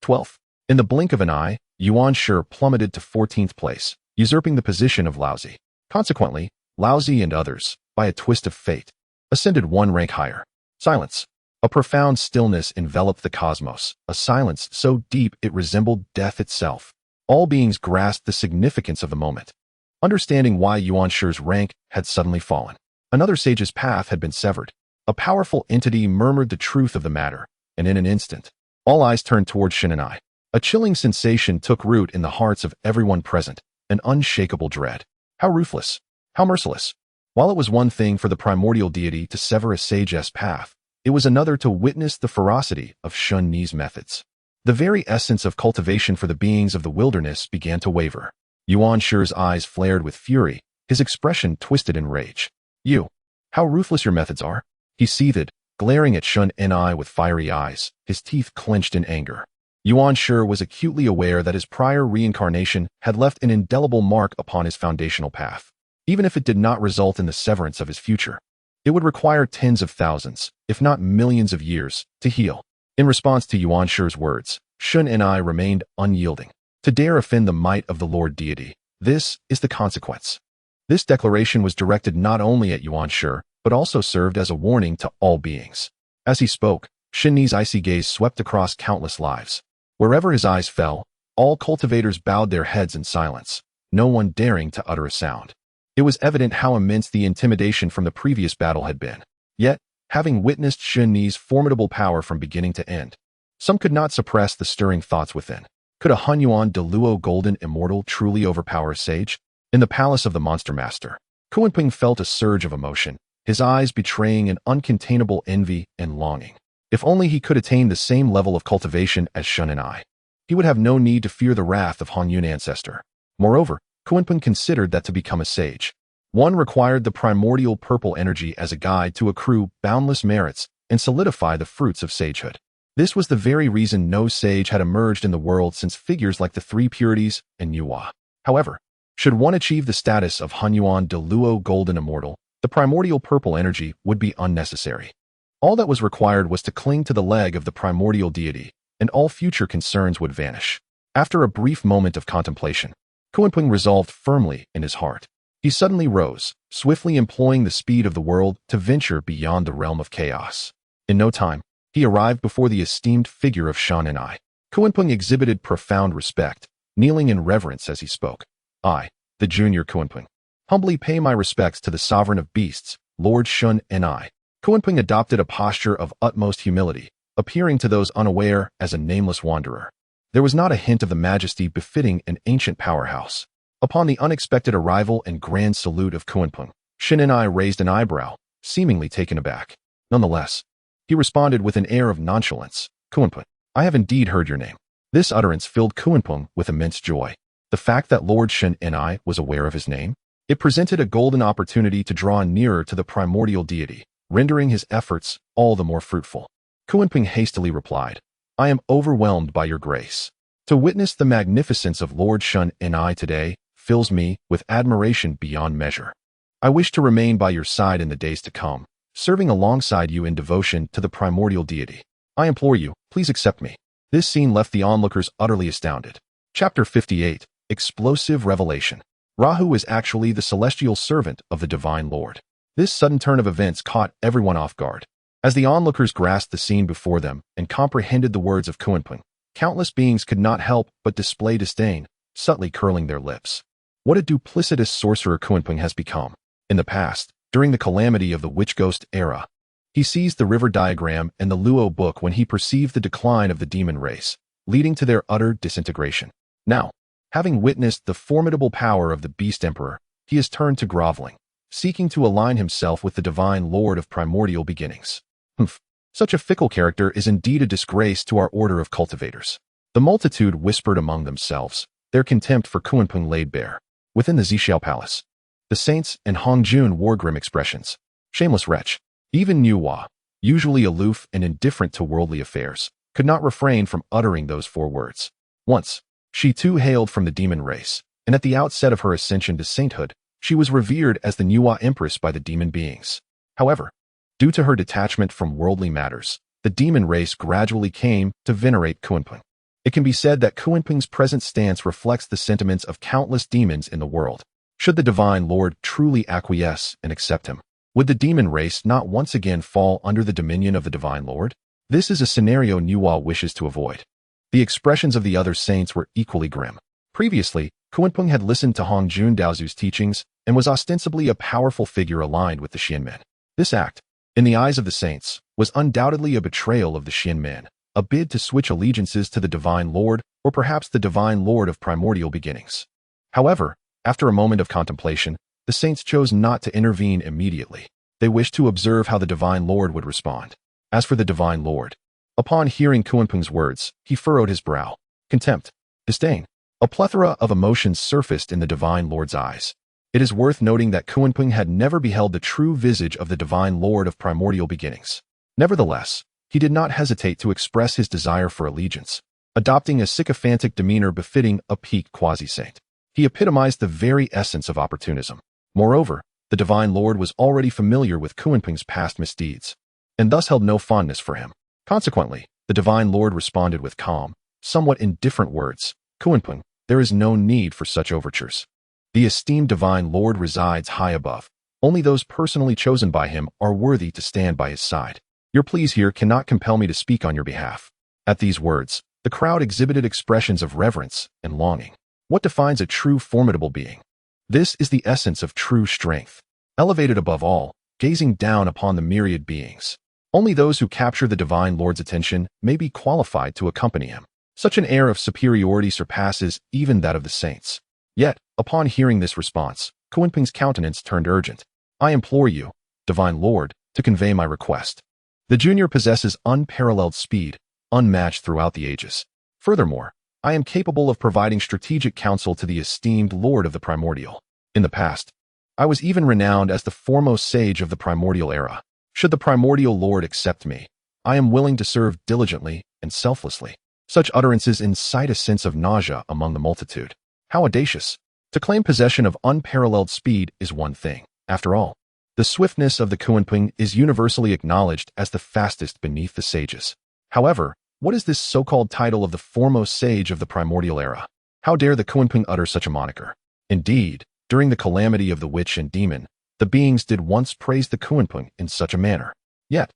A: 12th. In the blink of an eye, Yuan Shi plummeted to 14th place, usurping the position of Laozi. Consequently, Laozi and others, by a twist of fate, ascended one rank higher. Silence. A profound stillness enveloped the cosmos, a silence so deep it resembled death itself. All beings grasped the significance of the moment, understanding why Yuan Shi's rank had suddenly fallen. Another sage's path had been severed. A powerful entity murmured the truth of the matter, and in an instant, all eyes turned toward Shin and I. A chilling sensation took root in the hearts of everyone present, an unshakable dread. How ruthless, how merciless. While it was one thing for the primordial deity to sever a sage's path, it was another to witness the ferocity of Shun Ni's methods. The very essence of cultivation for the beings of the wilderness began to waver. Yuan Shi's eyes flared with fury, his expression twisted in rage. How ruthless your methods are, he seethed, glaring at Shun Ni with fiery eyes, his teeth clenched in anger. Yuan Shi was acutely aware that his prior reincarnation had left an indelible mark upon his foundational path. Even if it did not result in the severance of his future, it would require tens of thousands, if not millions of years, to heal. In response to Yuan Shi's words, Shun Ni remained unyielding. To dare offend the might of the Lord Deity, this is the consequence. This declaration was directed not only at Yuan Shi, but also served as a warning to all beings. As he spoke, Shin Ni's icy gaze swept across countless lives. Wherever his eyes fell, all cultivators bowed their heads in silence, no one daring to utter a sound. It was evident how immense the intimidation from the previous battle had been. Yet, having witnessed Shin Ni's formidable power from beginning to end, some could not suppress the stirring thoughts within. Could a Hunyuan Deluo golden immortal truly overpower a sage? In the palace of the Monster Master, Kuanping felt a surge of emotion, his eyes betraying an uncontainable envy and longing. If only he could attain the same level of cultivation as Shun and I, he would have no need to fear the wrath of Honyun ancestor. Moreover, Kuanping considered that to become a sage One required the primordial purple energy as a guide to accrue boundless merits and solidify the fruits of sagehood. This was the very reason no sage had emerged in the world since figures like the Three Purities and Nuwa. However, should one achieve the status of Hunyuan de Luo Golden Immortal, the primordial purple energy would be unnecessary. All that was required was to cling to the leg of the primordial deity, and all future concerns would vanish. After a brief moment of contemplation, Kuanping resolved firmly in his heart. He suddenly rose, swiftly employing the speed of the world to venture beyond the realm of chaos. In no time, he arrived before the esteemed figure of Shan and I. Kuanping exhibited profound respect, kneeling in reverence as he spoke. I, the junior Kuanping, humbly pay my respects to the sovereign of beasts, Lord Shun and I. Kuanping adopted a posture of utmost humility, appearing to those unaware as a nameless wanderer. There was not a hint of the majesty befitting an ancient powerhouse. Upon the unexpected arrival and grand salute of Kuanping, Shin and I raised an eyebrow, seemingly taken aback. Nonetheless, he responded with an air of nonchalance. Kuanping, I have indeed heard your name. This utterance filled Kuanping with immense joy. The fact that Lord Shin and I was aware of his name, it presented a golden opportunity to draw nearer to the primordial deity, rendering his efforts all the more fruitful. Kuanping hastily replied, I am overwhelmed by your grace. To witness the magnificence of Lord Shun and I today fills me with admiration beyond measure. I wish to remain by your side in the days to come, serving alongside you in devotion to the primordial deity. I implore you, please accept me. This scene left the onlookers utterly astounded. Chapter 58, Explosive Revelation. Rahu is actually the celestial servant of the Divine Lord. This sudden turn of events caught everyone off guard. As the onlookers grasped the scene before them and comprehended the words of Kuanping, countless beings could not help but display disdain, subtly curling their lips. What a duplicitous sorcerer Kuanping has become. In the past, during the calamity of the witch ghost era, he seized the river diagram and the Luo book when he perceived the decline of the demon race, leading to their utter disintegration. Now, having witnessed the formidable power of the beast emperor, he has turned to groveling, seeking to align himself with the divine lord of primordial beginnings. Such a fickle character is indeed a disgrace to our order of cultivators. The multitude whispered among themselves, their contempt for Kuanping laid bare. Within the Zixiao Palace, the saints and Hongjun wore grim expressions. Shameless wretch. Even Nuwa, usually aloof and indifferent to worldly affairs, could not refrain from uttering those four words. Once, she too hailed from the demon race, and at the outset of her ascension to sainthood, she was revered as the Nuwa Empress by the demon beings. However, due to her detachment from worldly matters, the demon race gradually came to venerate Kuanping. It can be said that Kuanping's present stance reflects the sentiments of countless demons in the world. Should the Divine Lord truly acquiesce and accept him, would the demon race not once again fall under the dominion of the Divine Lord? This is a scenario Nuwa wishes to avoid. The expressions of the other saints were equally grim. Previously, Kuanping had listened to Hongjun Daozu's teachings and was ostensibly a powerful figure aligned with the Xianmen. This act, in the eyes of the saints, was undoubtedly a betrayal of the Xianmen, a bid to switch allegiances to the Divine Lord or perhaps the Divine Lord of primordial beginnings. However, after a moment of contemplation, the saints chose not to intervene immediately. They wished to observe how the Divine Lord would respond. As for the Divine Lord, upon hearing Kuanping's words, he furrowed his brow. Contempt, disdain, a plethora of emotions surfaced in the Divine Lord's eyes. It is worth noting that Kuanping had never beheld the true visage of the Divine Lord of primordial beginnings. Nevertheless, he did not hesitate to express his desire for allegiance, adopting a sycophantic demeanor befitting a peaked quasi-saint. He epitomized the very essence of opportunism. Moreover, the Divine Lord was already familiar with Kuanping's past misdeeds, and thus held no fondness for him. Consequently, the Divine Lord responded with calm, somewhat indifferent words. Kuanping, there is no need for such overtures. The esteemed Divine Lord resides high above. Only those personally chosen by him are worthy to stand by his side. Your pleas here cannot compel me to speak on your behalf. At these words, the crowd exhibited expressions of reverence and longing. What defines a true formidable being? This is the essence of true strength. Elevated above all, gazing down upon the myriad beings. Only those who capture the Divine Lord's attention may be qualified to accompany him. Such an air of superiority surpasses even that of the saints. Yet, upon hearing this response, Kuanping's countenance turned urgent. I implore you, Divine Lord, to convey my request. The junior possesses unparalleled speed, unmatched throughout the ages. Furthermore, I am capable of providing strategic counsel to the esteemed Lord of the Primordial. In the past, I was even renowned as the foremost sage of the primordial era. Should the primordial lord accept me, I am willing to serve diligently and selflessly. Such utterances incite a sense of nausea among the multitude. How audacious! To claim possession of unparalleled speed is one thing. After all, the swiftness of the Kunpeng is universally acknowledged as the fastest beneath the sages. However, what is this so-called title of the foremost sage of the primordial era? How dare the Kunpeng utter such a moniker? Indeed, during the calamity of the witch and demon, the beings did once praise the Kunpeng in such a manner. Yet,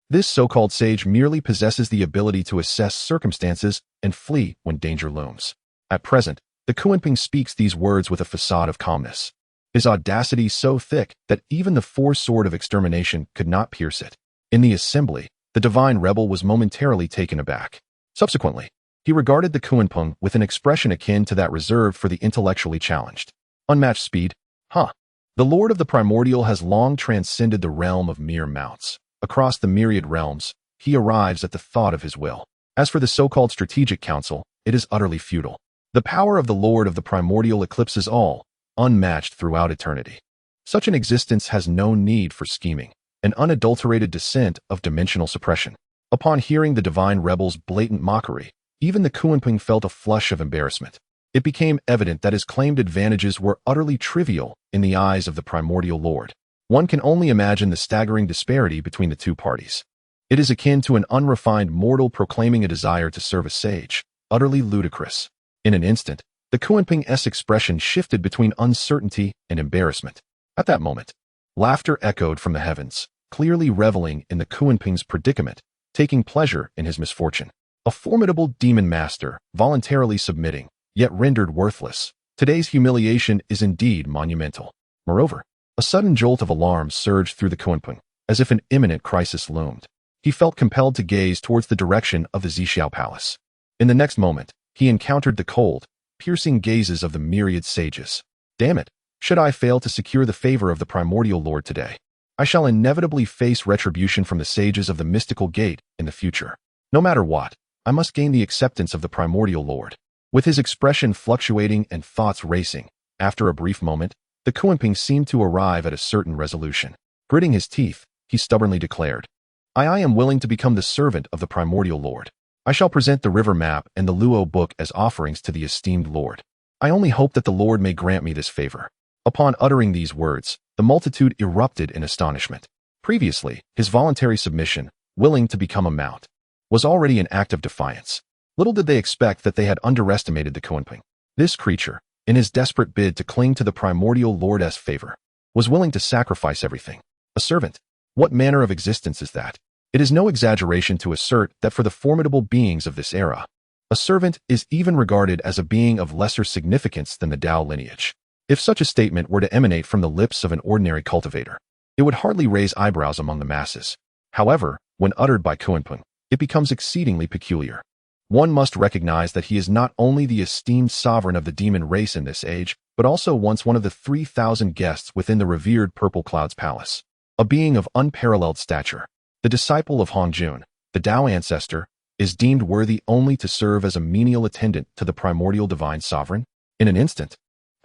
A: this so-called sage merely possesses the ability to assess circumstances and flee when danger looms. At present, the Kunpeng speaks these words with a facade of calmness. His audacity so thick that even the four-sword of extermination could not pierce it. In the assembly, the divine rebel was momentarily taken aback. Subsequently, he regarded the Kunpeng with an expression akin to that reserved for the intellectually challenged. Unmatched speed? Huh. The Lord of the Primordial has long transcended the realm of mere mounts. Across the myriad realms, he arrives at the thought of his will. As for the so-called strategic council, it is utterly futile. The power of the Lord of the Primordial eclipses all, unmatched throughout eternity. Such an existence has no need for scheming, an unadulterated descent of dimensional suppression. Upon hearing the divine rebel's blatant mockery, even the Kunpeng felt a flush of embarrassment. It became evident that his claimed advantages were utterly trivial in the eyes of the primordial lord. One can only imagine the staggering disparity between the two parties. It is akin to an unrefined mortal proclaiming a desire to serve a sage, utterly ludicrous. In an instant, the Kunpeng's expression shifted between uncertainty and embarrassment. At that moment, laughter echoed from the heavens, clearly reveling in the Kunpeng's predicament, taking pleasure in his misfortune. A formidable demon master, voluntarily submitting, yet rendered worthless. Today's humiliation is indeed monumental. Moreover, a sudden jolt of alarm surged through the Kunpeng, as if an imminent crisis loomed. He felt compelled to gaze towards the direction of the Zixiao Palace. In the next moment, he encountered the cold, piercing gazes of the myriad sages. Damn it! Should I fail to secure the favor of the primordial lord today, I shall inevitably face retribution from the sages of the mystical gate in the future. No matter what, I must gain the acceptance of the primordial lord. With his expression fluctuating and thoughts racing, after a brief moment, the Kunpeng seemed to arrive at a certain resolution. Gritting his teeth, he stubbornly declared, I am willing to become the servant of the primordial lord. I shall present the river map and the Luo book as offerings to the esteemed lord. I only hope that the Lord may grant me this favor. Upon uttering these words, the multitude erupted in astonishment. Previously, his voluntary submission, willing to become a mount, was already an act of defiance. Little did they expect that they had underestimated the Kunpeng. This creature, in his desperate bid to cling to the primordial lord's favor, was willing to sacrifice everything. A servant? What manner of existence is that? It is no exaggeration to assert that for the formidable beings of this era, a servant is even regarded as a being of lesser significance than the Dao lineage. If such a statement were to emanate from the lips of an ordinary cultivator, it would hardly raise eyebrows among the masses. However, when uttered by Kunpeng, it becomes exceedingly peculiar. One must recognize that he is not only the esteemed sovereign of the demon race in this age, but also once one of the 3,000 guests within the revered Purple Cloud's palace. A being of unparalleled stature, the disciple of Hongjun, the Dao ancestor, is deemed worthy only to serve as a menial attendant to the primordial divine sovereign. In an instant,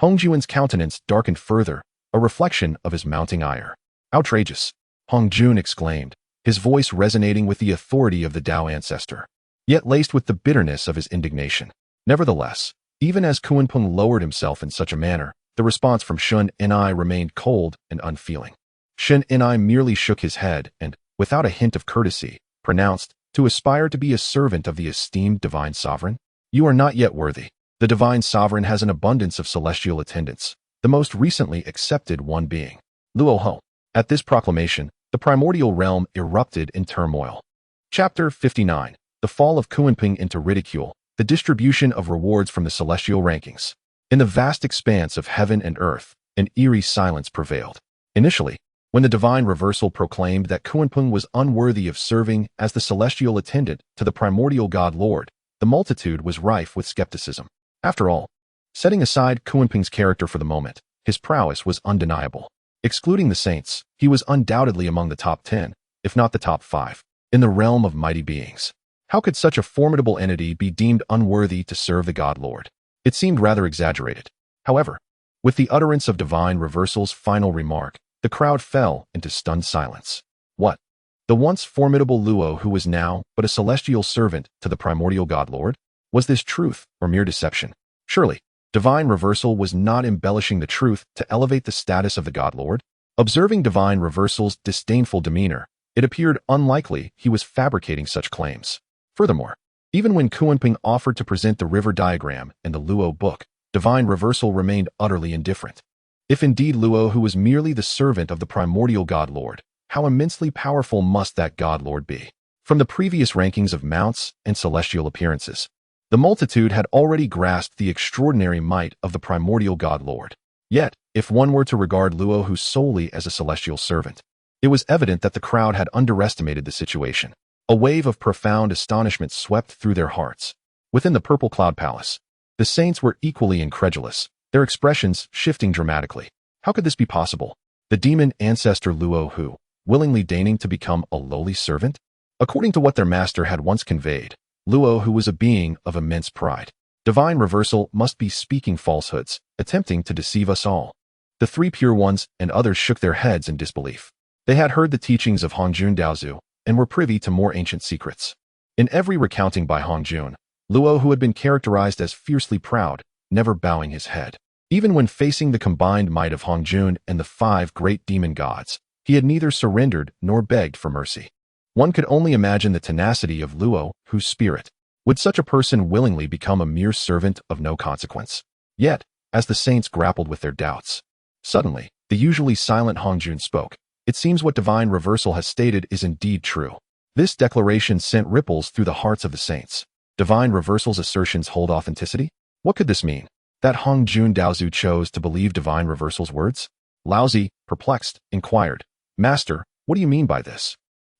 A: Hongjun's countenance darkened further, a reflection of his mounting ire. Outrageous! Hongjun exclaimed, his voice resonating with the authority of the Dao ancestor, yet laced with the bitterness of his indignation. Nevertheless, even as Kunpeng lowered himself in such a manner, the response from Shun Ni remained cold and unfeeling. Shun Ni merely shook his head and, without a hint of courtesy, pronounced, to aspire to be a servant of the esteemed divine sovereign? You are not yet worthy. The divine sovereign has an abundance of celestial attendants, the most recently accepted one being Luo Ho. At this proclamation, the primordial realm erupted in turmoil. Chapter 59. The Fall of Kunpeng into Ridicule, the Distribution of Rewards from the Celestial Rankings. In the vast expanse of heaven and earth, an eerie silence prevailed. Initially, when the divine reversal proclaimed that Kunpeng was unworthy of serving as the celestial attendant to the primordial god lord, the multitude was rife with skepticism. After all, setting aside Kunpeng's character for the moment, his prowess was undeniable. Excluding the saints, he was undoubtedly among the top 10, if not the top 5, in the realm of mighty beings. How could such a formidable entity be deemed unworthy to serve the god lord? It seemed rather exaggerated. However, With the utterance of Divine Reversal's final remark, the crowd fell into stunned silence. What? The once formidable Luo, who was now but a celestial servant to the primordial God Lord? Was this truth or mere deception? Surely, Divine Reversal was not embellishing the truth to elevate the status of the God Lord. Observing Divine Reversal's disdainful demeanor, it appeared unlikely he was fabricating such claims. Furthermore, even when Kunpeng offered to present the river diagram and the Luo book, Divine Reversal remained utterly indifferent. If indeed Luo, who was merely the servant of the primordial God Lord, how immensely powerful must that God Lord be? From the previous rankings of mounts and celestial appearances, the multitude had already grasped the extraordinary might of the primordial God Lord. Yet, if one were to regard Luo Hu solely as a celestial servant, it was evident that the crowd had underestimated the situation. A wave of profound astonishment swept through their hearts. Within the Purple Cloud Palace, the saints were equally incredulous, their expressions shifting dramatically. How could this be possible? The demon ancestor Luo Hu, willingly deigning to become a lowly servant? According to what their master had once conveyed, Luo Hu was a being of immense pride. Divine Reversal must be speaking falsehoods, attempting to deceive us all. The three pure ones and others shook their heads in disbelief. They had heard the teachings of Hongjun Daozu and were privy to more ancient secrets. In every recounting by Hongjun, Luo, who had been characterized as fiercely proud, never bowing his head. Even when facing the combined might of Hongjun and the 5 great demon gods, he had neither surrendered nor begged for mercy. One could only imagine the tenacity of Luo, whose spirit. Would such a person willingly become a mere servant of no consequence? Yet, as the saints grappled with their doubts, suddenly, the usually silent Hongjun spoke. It seems what Divine Reversal has stated is indeed true. This declaration sent ripples through the hearts of the saints. Divine Reversal's assertions hold authenticity? What could this mean? That Hongjun Daozu chose to believe Divine Reversal's words? Laozi, perplexed, inquired, "Master, what do you mean by this?"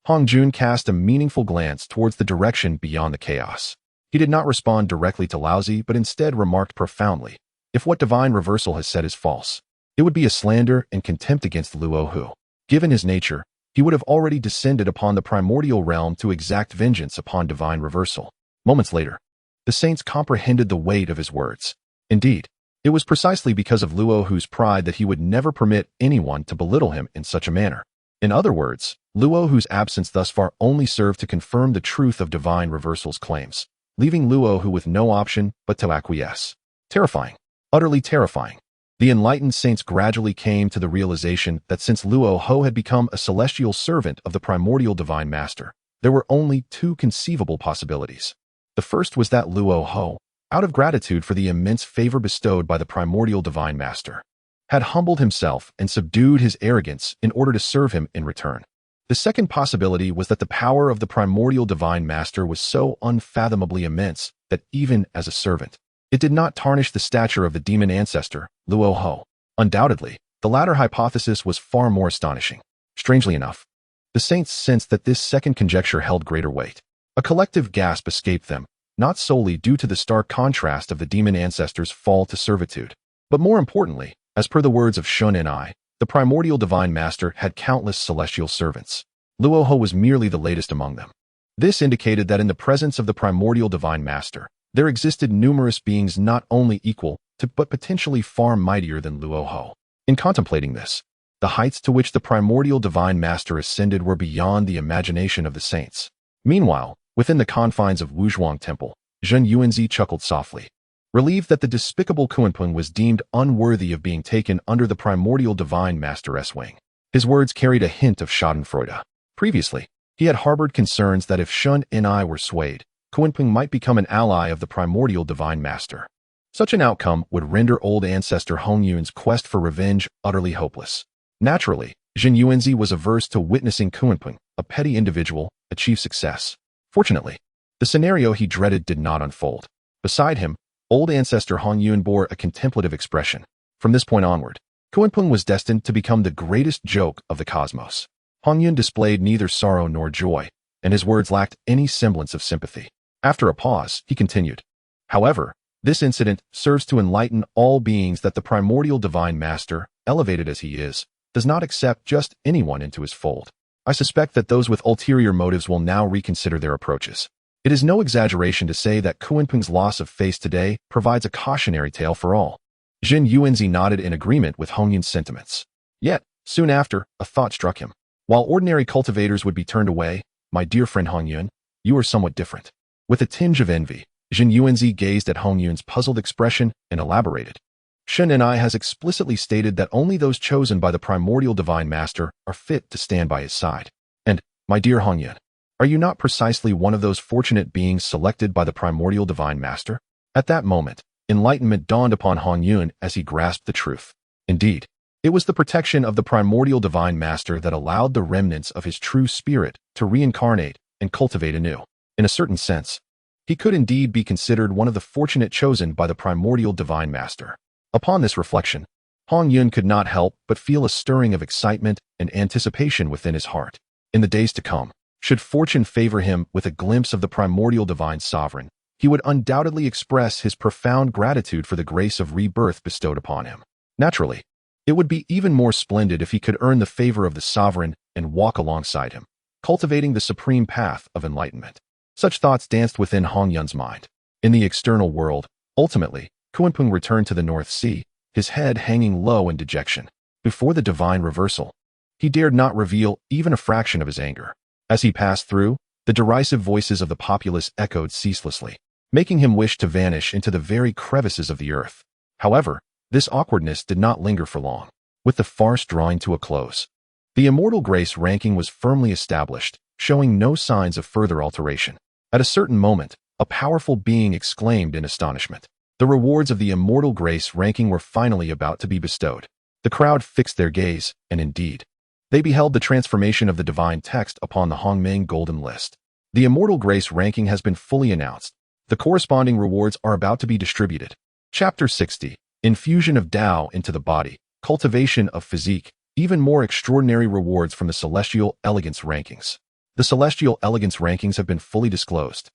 A: Hongjun cast a meaningful glance towards the direction beyond the chaos. He did not respond directly to Laozi, but instead remarked profoundly, "If what Divine Reversal has said is false, it would be a slander and contempt against Luo Hu. Given his nature, he would have already descended upon the primordial realm to exact vengeance upon Divine Reversal." Moments later, the saints comprehended the weight of his words. Indeed, it was precisely because of Luo Hu's pride that he would never permit anyone to belittle him in such a manner. In other words, Luo Hu's absence thus far only served to confirm the truth of Divine Reversal's claims, leaving Luo Hu with no option but to acquiesce. Terrifying. Utterly terrifying. The enlightened saints gradually came to the realization that since Luo Hu had become a celestial servant of the primordial Divine Master, there were only 2 conceivable possibilities. The first was that Luo Hu, out of gratitude for the immense favor bestowed by the primordial Divine Master, had humbled himself and subdued his arrogance in order to serve him in return. The second possibility was that the power of the primordial Divine Master was so unfathomably immense that even as a servant, it did not tarnish the stature of the demon ancestor, Luo Hu. Undoubtedly, the latter hypothesis was far more astonishing. Strangely enough, the saints sensed that this second conjecture held greater weight. A collective gasp escaped them, not solely due to the stark contrast of the demon ancestor's fall to servitude, but more importantly, as per the words of Shun and I, the primordial Divine Master had countless celestial servants. Luo Hu was merely the latest among them. This indicated that in the presence of the primordial Divine Master, there existed numerous beings not only equal to but potentially far mightier than Luo Hu. In contemplating this, the heights to which the primordial Divine Master ascended were beyond the imagination of the saints. Meanwhile, within the confines of Wuzhuang Temple, Zhen Yuanzi chuckled softly. Relieved that the despicable Kunpeng was deemed unworthy of being taken under the primordial Divine Master's wing. His words carried a hint of schadenfreude. Previously, he had harbored concerns that if Shun and I were swayed, Kunpeng might become an ally of the primordial Divine Master. Such an outcome would render old ancestor Hongyun's quest for revenge utterly hopeless. Naturally, Zhen Yuanzi was averse to witnessing Kunpeng, a petty individual, achieve success. Fortunately, the scenario he dreaded did not unfold. Beside him, old ancestor Hongyun bore a contemplative expression. From this point onward, Kunpeng was destined to become the greatest joke of the cosmos. Hongyun displayed neither sorrow nor joy, and his words lacked any semblance of sympathy. After a pause, he continued, "However, this incident serves to enlighten all beings that the primordial Divine Master, elevated as he is, does not accept just anyone into his fold. I suspect that those with ulterior motives will now reconsider their approaches. It is no exaggeration to say that Kunpeng's loss of face today provides a cautionary tale for all." Jin Yuanzi nodded in agreement with Hong Yun's sentiments. Yet, soon after, a thought struck him. While ordinary cultivators would be turned away, my dear friend Hong Yun, you are somewhat different. With a tinge of envy, Jin Yuanzi gazed at Hong Yun's puzzled expression and elaborated. Shen and I has explicitly stated that only those chosen by the primordial divine master are fit to stand by his side. And, my dear Hong Yun, are you not precisely one of those fortunate beings selected by the primordial divine master? At that moment, enlightenment dawned upon Hong Yun as he grasped the truth. Indeed, it was the protection of the primordial divine master that allowed the remnants of his true spirit to reincarnate and cultivate anew. In a certain sense, he could indeed be considered one of the fortunate chosen by the primordial divine master. Upon this reflection, Hong Yun could not help but feel a stirring of excitement and anticipation within his heart. In the days to come, should fortune favor him with a glimpse of the primordial divine sovereign, he would undoubtedly express his profound gratitude for the grace of rebirth bestowed upon him. Naturally, it would be even more splendid if he could earn the favor of the sovereign and walk alongside him, cultivating the supreme path of enlightenment. Such thoughts danced within Hong Yun's mind. In the external world, ultimately, Kuanping returned to the North Sea, his head hanging low in dejection. Before the divine reversal, he dared not reveal even a fraction of his anger. As he passed through, the derisive voices of the populace echoed ceaselessly, making him wish to vanish into the very crevices of the earth. However, this awkwardness did not linger for long. With the farce drawing to a close, the immortal grace ranking was firmly established, showing no signs of further alteration. At a certain moment, a powerful being exclaimed in astonishment. The rewards of the immortal grace ranking were finally about to be bestowed. The crowd fixed their gaze, and indeed, they beheld the transformation of the divine text upon the Hongmeng Golden List. The immortal grace ranking has been fully announced. The corresponding rewards are about to be distributed. Chapter 60. Infusion of Tao into the body, cultivation of physique, even more extraordinary rewards from the Celestial Elegance rankings. The Celestial Elegance rankings have been fully disclosed.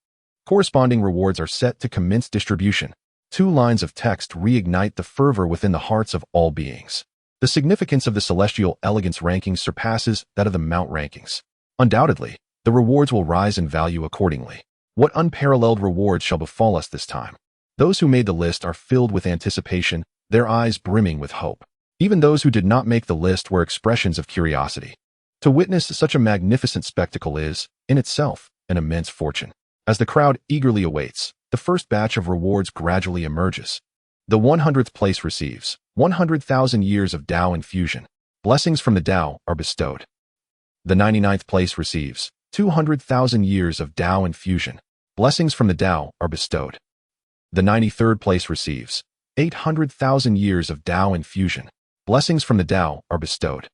A: Corresponding rewards are set to commence distribution. 2 lines of text reignite the fervor within the hearts of all beings. The significance of the Celestial Elegance rankings surpasses that of the Mount rankings. Undoubtedly, the rewards will rise in value accordingly. What unparalleled rewards shall befall us this time? Those who made the list are filled with anticipation, their eyes brimming with hope. Even those who did not make the list were expressions of curiosity. To witness such a magnificent spectacle is, in itself, an immense fortune. As the crowd eagerly awaits, the first batch of rewards gradually emerges. The 100th place receives 100,000 years of Tao infusion. Blessings from the Tao are bestowed. The 99th place receives 200,000 years of Tao infusion. Blessings from the Tao are bestowed. The 93rd place receives 800,000 years of Tao infusion. Blessings from the Tao are bestowed.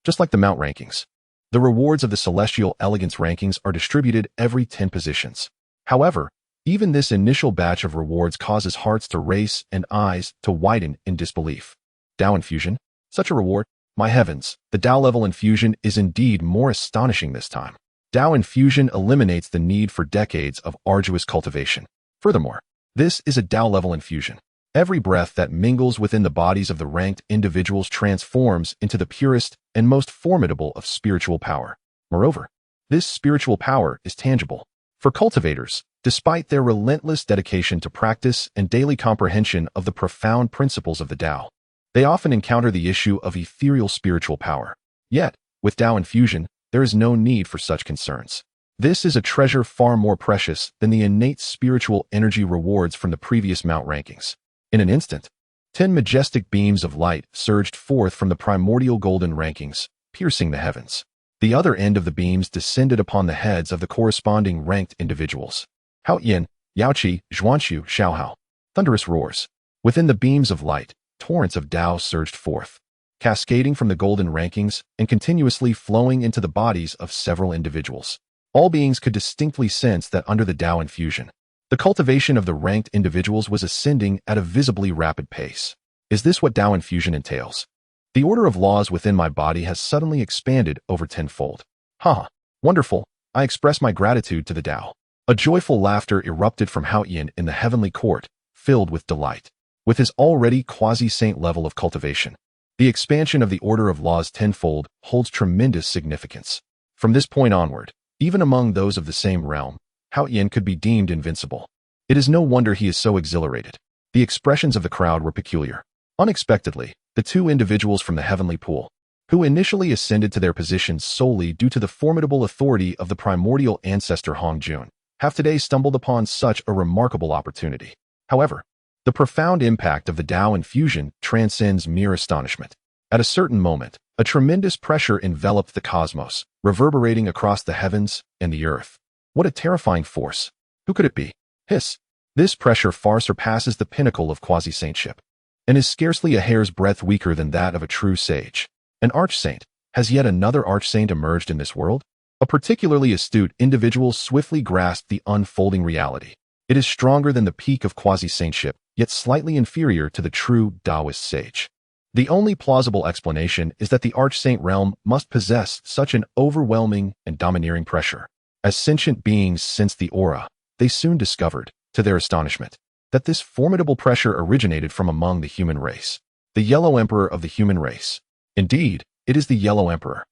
A: Just like the Mount rankings, the rewards of the Celestial Elegance rankings are distributed every 10 positions. However, even this initial batch of rewards causes hearts to race and eyes to widen in disbelief. Tao infusion? Such a reward? My heavens, the Tao level infusion is indeed more astonishing this time. Tao infusion eliminates the need for decades of arduous cultivation. Furthermore, this is a Tao level infusion. Every breath that mingles within the bodies of the ranked individuals transforms into the purest and most formidable of spiritual power. Moreover, this spiritual power is tangible. For cultivators, despite their relentless dedication to practice and daily comprehension of the profound principles of the Tao, they often encounter the issue of ethereal spiritual power. Yet, with Tao infusion, there is no need for such concerns. This is a treasure far more precious than the innate spiritual energy rewards from the previous Mount rankings. In an instant, 10 majestic beams of light surged forth from the primordial golden rankings, piercing the heavens. The other end of the beams descended upon the heads of the corresponding ranked individuals. Hao Yin, Yaoqi, Zhuanshu, Xiaohao. Thunderous roars. Within the beams of light, torrents of Tao surged forth, cascading from the golden rankings and continuously flowing into the bodies of several individuals. All beings could distinctly sense that under the Tao infusion, the cultivation of the ranked individuals was ascending at a visibly rapid pace. Is this what Tao infusion entails? The order of laws within my body has suddenly expanded over tenfold. Ha! Wonderful! I express my gratitude to the Tao. A joyful laughter erupted from Hao Yin in the heavenly court, filled with delight. With his already quasi-saint level of cultivation, the expansion of the order of laws tenfold holds tremendous significance. From this point onward, even among those of the same realm, Hao Yin could be deemed invincible. It is no wonder he is so exhilarated. The expressions of the crowd were peculiar. Unexpectedly, the two individuals from the heavenly pool, who initially ascended to their positions solely due to the formidable authority of the primordial ancestor Hongjun, have today stumbled upon such a remarkable opportunity. However, the profound impact of the Dao infusion transcends mere astonishment. At a certain moment, a tremendous pressure enveloped the cosmos, reverberating across the heavens and the earth. What a terrifying force! Who could it be? Hiss! This pressure far surpasses the pinnacle of quasi-saintship, and is scarcely a hair's breadth weaker than that of a true sage. An arch-saint. Has yet another arch-saint emerged in this world? A particularly astute individual swiftly grasped the unfolding reality. It is stronger than the peak of quasi-saintship, yet slightly inferior to the true Taoist sage. The only plausible explanation is that the arch-saint realm must possess such an overwhelming and domineering pressure. As sentient beings sense the aura, they soon discovered, to their astonishment, that this formidable pressure originated from among the human race. The Yellow Emperor of the human race. Indeed, it is the Yellow Emperor.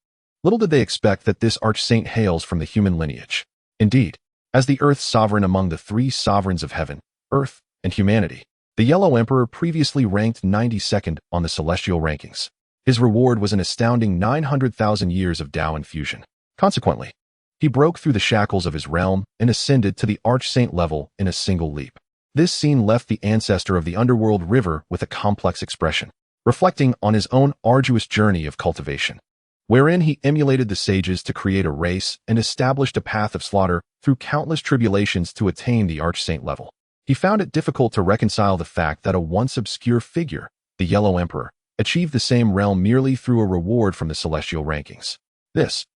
A: Little did they expect that this arch-saint hails from the human lineage. Indeed, as the Earth's sovereign among the three sovereigns of heaven, earth, and humanity, the Yellow Emperor previously ranked 92nd on the celestial rankings. His reward was an astounding 900,000 years of Dao infusion. Consequently, he broke through the shackles of his realm and ascended to the arch-saint level in a single leap. This scene left the ancestor of the underworld river with a complex expression, reflecting on his own arduous journey of cultivation, wherein he emulated the sages to create a race and established a path of slaughter through countless tribulations to attain the arch-saint level. He found it difficult to reconcile the fact that a once obscure figure, the Yellow Emperor, achieved the same realm merely through a reward from the celestial rankings. This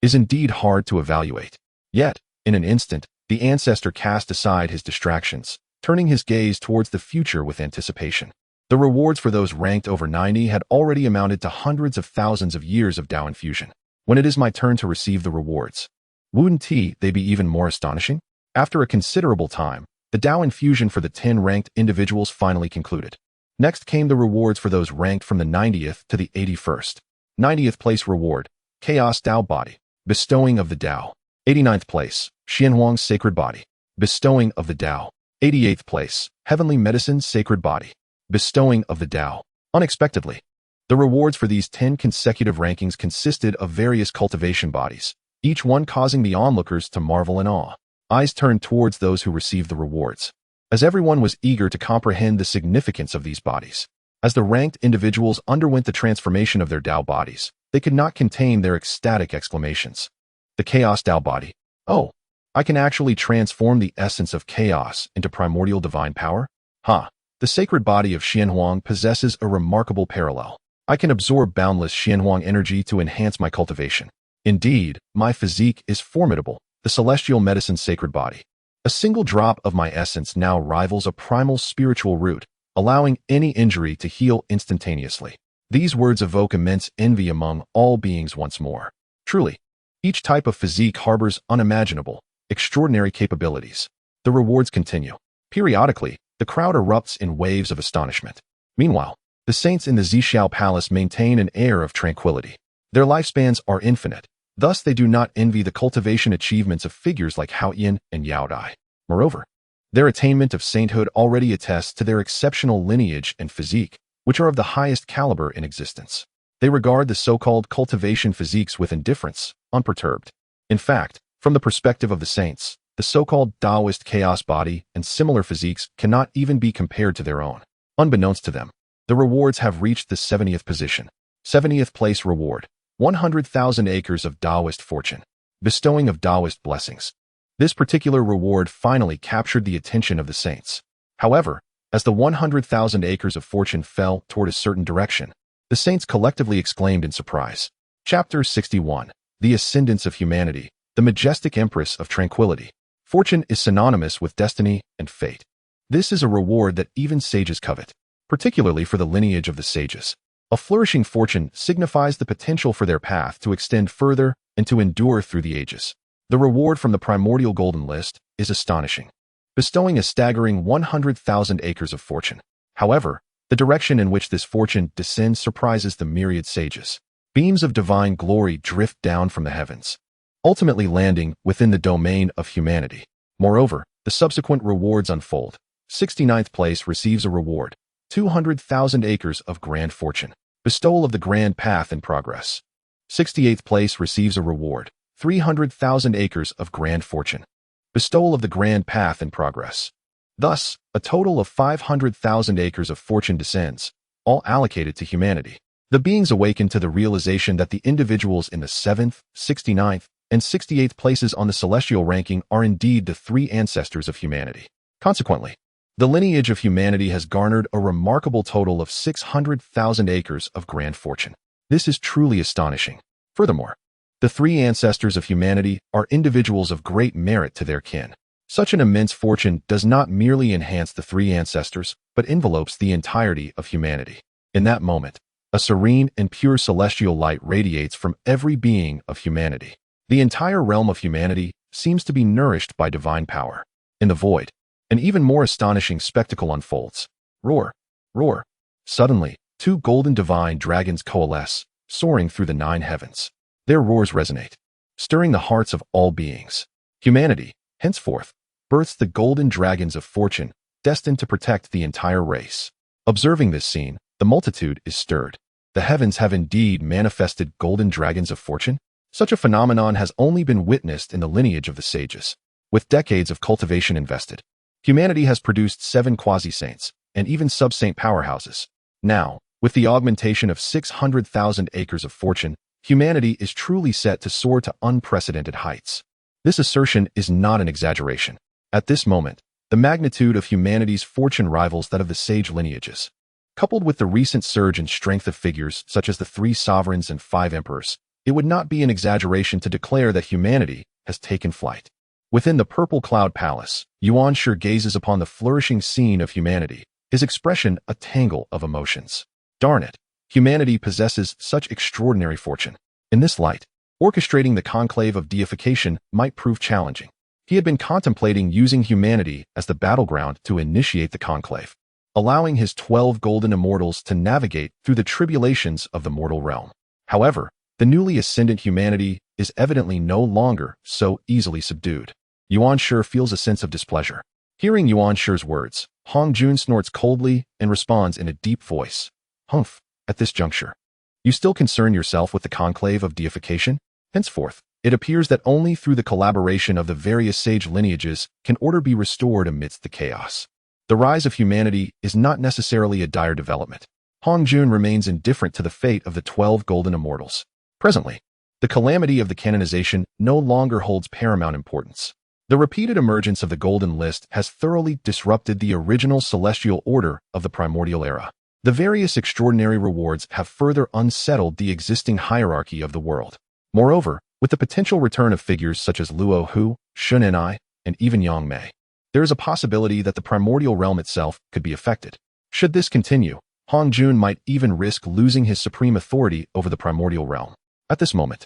A: is indeed hard to evaluate. Yet, in an instant, the ancestor cast aside his distractions, turning his gaze towards the future with anticipation. The rewards for those ranked over 90 had already amounted to hundreds of thousands of years of Dao infusion. When it is my turn to receive the rewards, wouldn't they be even more astonishing? After a considerable time, the Dao infusion for the 10 ranked individuals finally concluded. Next came the rewards for those ranked from the 90th to the 81st. 90th place reward, Chaos Dao Body, bestowing of the Dao. 89th place, Xianhuang's Sacred Body, bestowing of the Dao. 88th place, Heavenly Medicine's Sacred Body, bestowing of the Dao. Unexpectedly, the rewards for these 10 consecutive rankings consisted of various cultivation bodies, each one causing the onlookers to marvel in awe. Eyes turned towards those who received the rewards, as everyone was eager to comprehend the significance of these bodies. As the ranked individuals underwent the transformation of their Dao bodies, they could not contain their ecstatic exclamations. The Chaos Dao Body. Oh, I can actually transform the essence of chaos into primordial divine power? Ha! The sacred body of Xianhuang possesses a remarkable parallel. I can absorb boundless Xianhuang energy to enhance my cultivation. Indeed, my physique is formidable. The celestial medicine's sacred body. A single drop of my essence now rivals a primal spiritual root, allowing any injury to heal instantaneously. These words evoke immense envy among all beings once more. Truly, each type of physique harbors unimaginable, extraordinary capabilities. The rewards continue. Periodically, the crowd erupts in waves of astonishment. Meanwhile, the saints in the Zixiao Palace maintain an air of tranquility. Their lifespans are infinite. Thus, they do not envy the cultivation achievements of figures like Hao Yin and Yao Dai. Moreover, their attainment of sainthood already attests to their exceptional lineage and physique, which are of the highest caliber in existence. They regard the so-called cultivation physiques with indifference, unperturbed. In fact, from the perspective of the saints, the so-called Taoist chaos body and similar physiques cannot even be compared to their own. Unbeknownst to them, the rewards have reached the 70th position. 70th place reward. 100,000 acres of Taoist fortune, bestowing of Taoist blessings. This particular reward finally captured the attention of the saints. However, as the 100,000 acres of fortune fell toward a certain direction, the saints collectively exclaimed in surprise. Chapter 61. The Ascendance of Humanity, the Majestic Empress of Tranquility. Fortune is synonymous with destiny and fate. This is a reward that even sages covet, particularly for the lineage of the sages. A flourishing fortune signifies the potential for their path to extend further and to endure through the ages. The reward from the Primordial Golden List is astonishing, bestowing a staggering 100,000 acres of fortune. However, the direction in which this fortune descends surprises the myriad sages. Beams of divine glory drift down from the heavens, ultimately landing within the domain of humanity. Moreover, the subsequent rewards unfold. 69th place receives a reward, 200,000 acres of grand fortune. Bestowal of the grand path in progress. 68th place receives a reward, 300,000 acres of grand fortune. Bestowal of the grand path in progress. Thus, a total of 500,000 acres of fortune descends, all allocated to humanity. The beings awaken to the realization that the individuals in the 7th, 69th, and 68th places on the celestial ranking are indeed the three ancestors of humanity. Consequently, the lineage of humanity has garnered a remarkable total of 600,000 acres of grand fortune. This is truly astonishing. Furthermore, the three ancestors of humanity are individuals of great merit to their kin. Such an immense fortune does not merely enhance the three ancestors, but envelopes the entirety of humanity. In that moment, a serene and pure celestial light radiates from every being of humanity. The entire realm of humanity seems to be nourished by divine power. In the void, an even more astonishing spectacle unfolds. Roar! Roar! Suddenly, two golden divine dragons coalesce, soaring through the 9 heavens. Their roars resonate, stirring the hearts of all beings. Humanity, henceforth, births the golden dragons of fortune, destined to protect the entire race. Observing this scene, the multitude is stirred. The heavens have indeed manifested golden dragons of fortune? Such a phenomenon has only been witnessed in the lineage of the sages. With decades of cultivation invested, humanity has produced 7 quasi-saints, and even sub-saint powerhouses. Now, with the augmentation of 600,000 acres of fortune, humanity is truly set to soar to unprecedented heights. This assertion is not an exaggeration. At this moment, the magnitude of humanity's fortune rivals that of the sage lineages. Coupled with the recent surge in strength of figures such as the 3 sovereigns and 5 emperors, it would not be an exaggeration to declare that humanity has taken flight. Within the purple cloud palace, Yuan Shi gazes upon the flourishing scene of humanity, his expression a tangle of emotions. Darn it, humanity possesses such extraordinary fortune. In this light, orchestrating the conclave of deification might prove challenging. He had been contemplating using humanity as the battleground to initiate the conclave, allowing his 12 golden immortals to navigate through the tribulations of the mortal realm. However, the newly ascendant humanity is evidently no longer so easily subdued. Yuan Shi feels a sense of displeasure. Hearing Yuan Shi's words, Hong Jun snorts coldly and responds in a deep voice. Humph, at this juncture, you still concern yourself with the conclave of deification? Henceforth, it appears that only through the collaboration of the various sage lineages can order be restored amidst the chaos. The rise of humanity is not necessarily a dire development. Hong Jun remains indifferent to the fate of the 12 golden immortals. Presently, the calamity of the canonization no longer holds paramount importance. The repeated emergence of the Golden List has thoroughly disrupted the original celestial order of the primordial era. The various extraordinary rewards have further unsettled the existing hierarchy of the world. Moreover, with the potential return of figures such as Luo Hu, Shun Enai, and even Yang Mei, there is a possibility that the primordial realm itself could be affected. Should this continue, Hong Jun might even risk losing his supreme authority over the primordial realm. At this moment,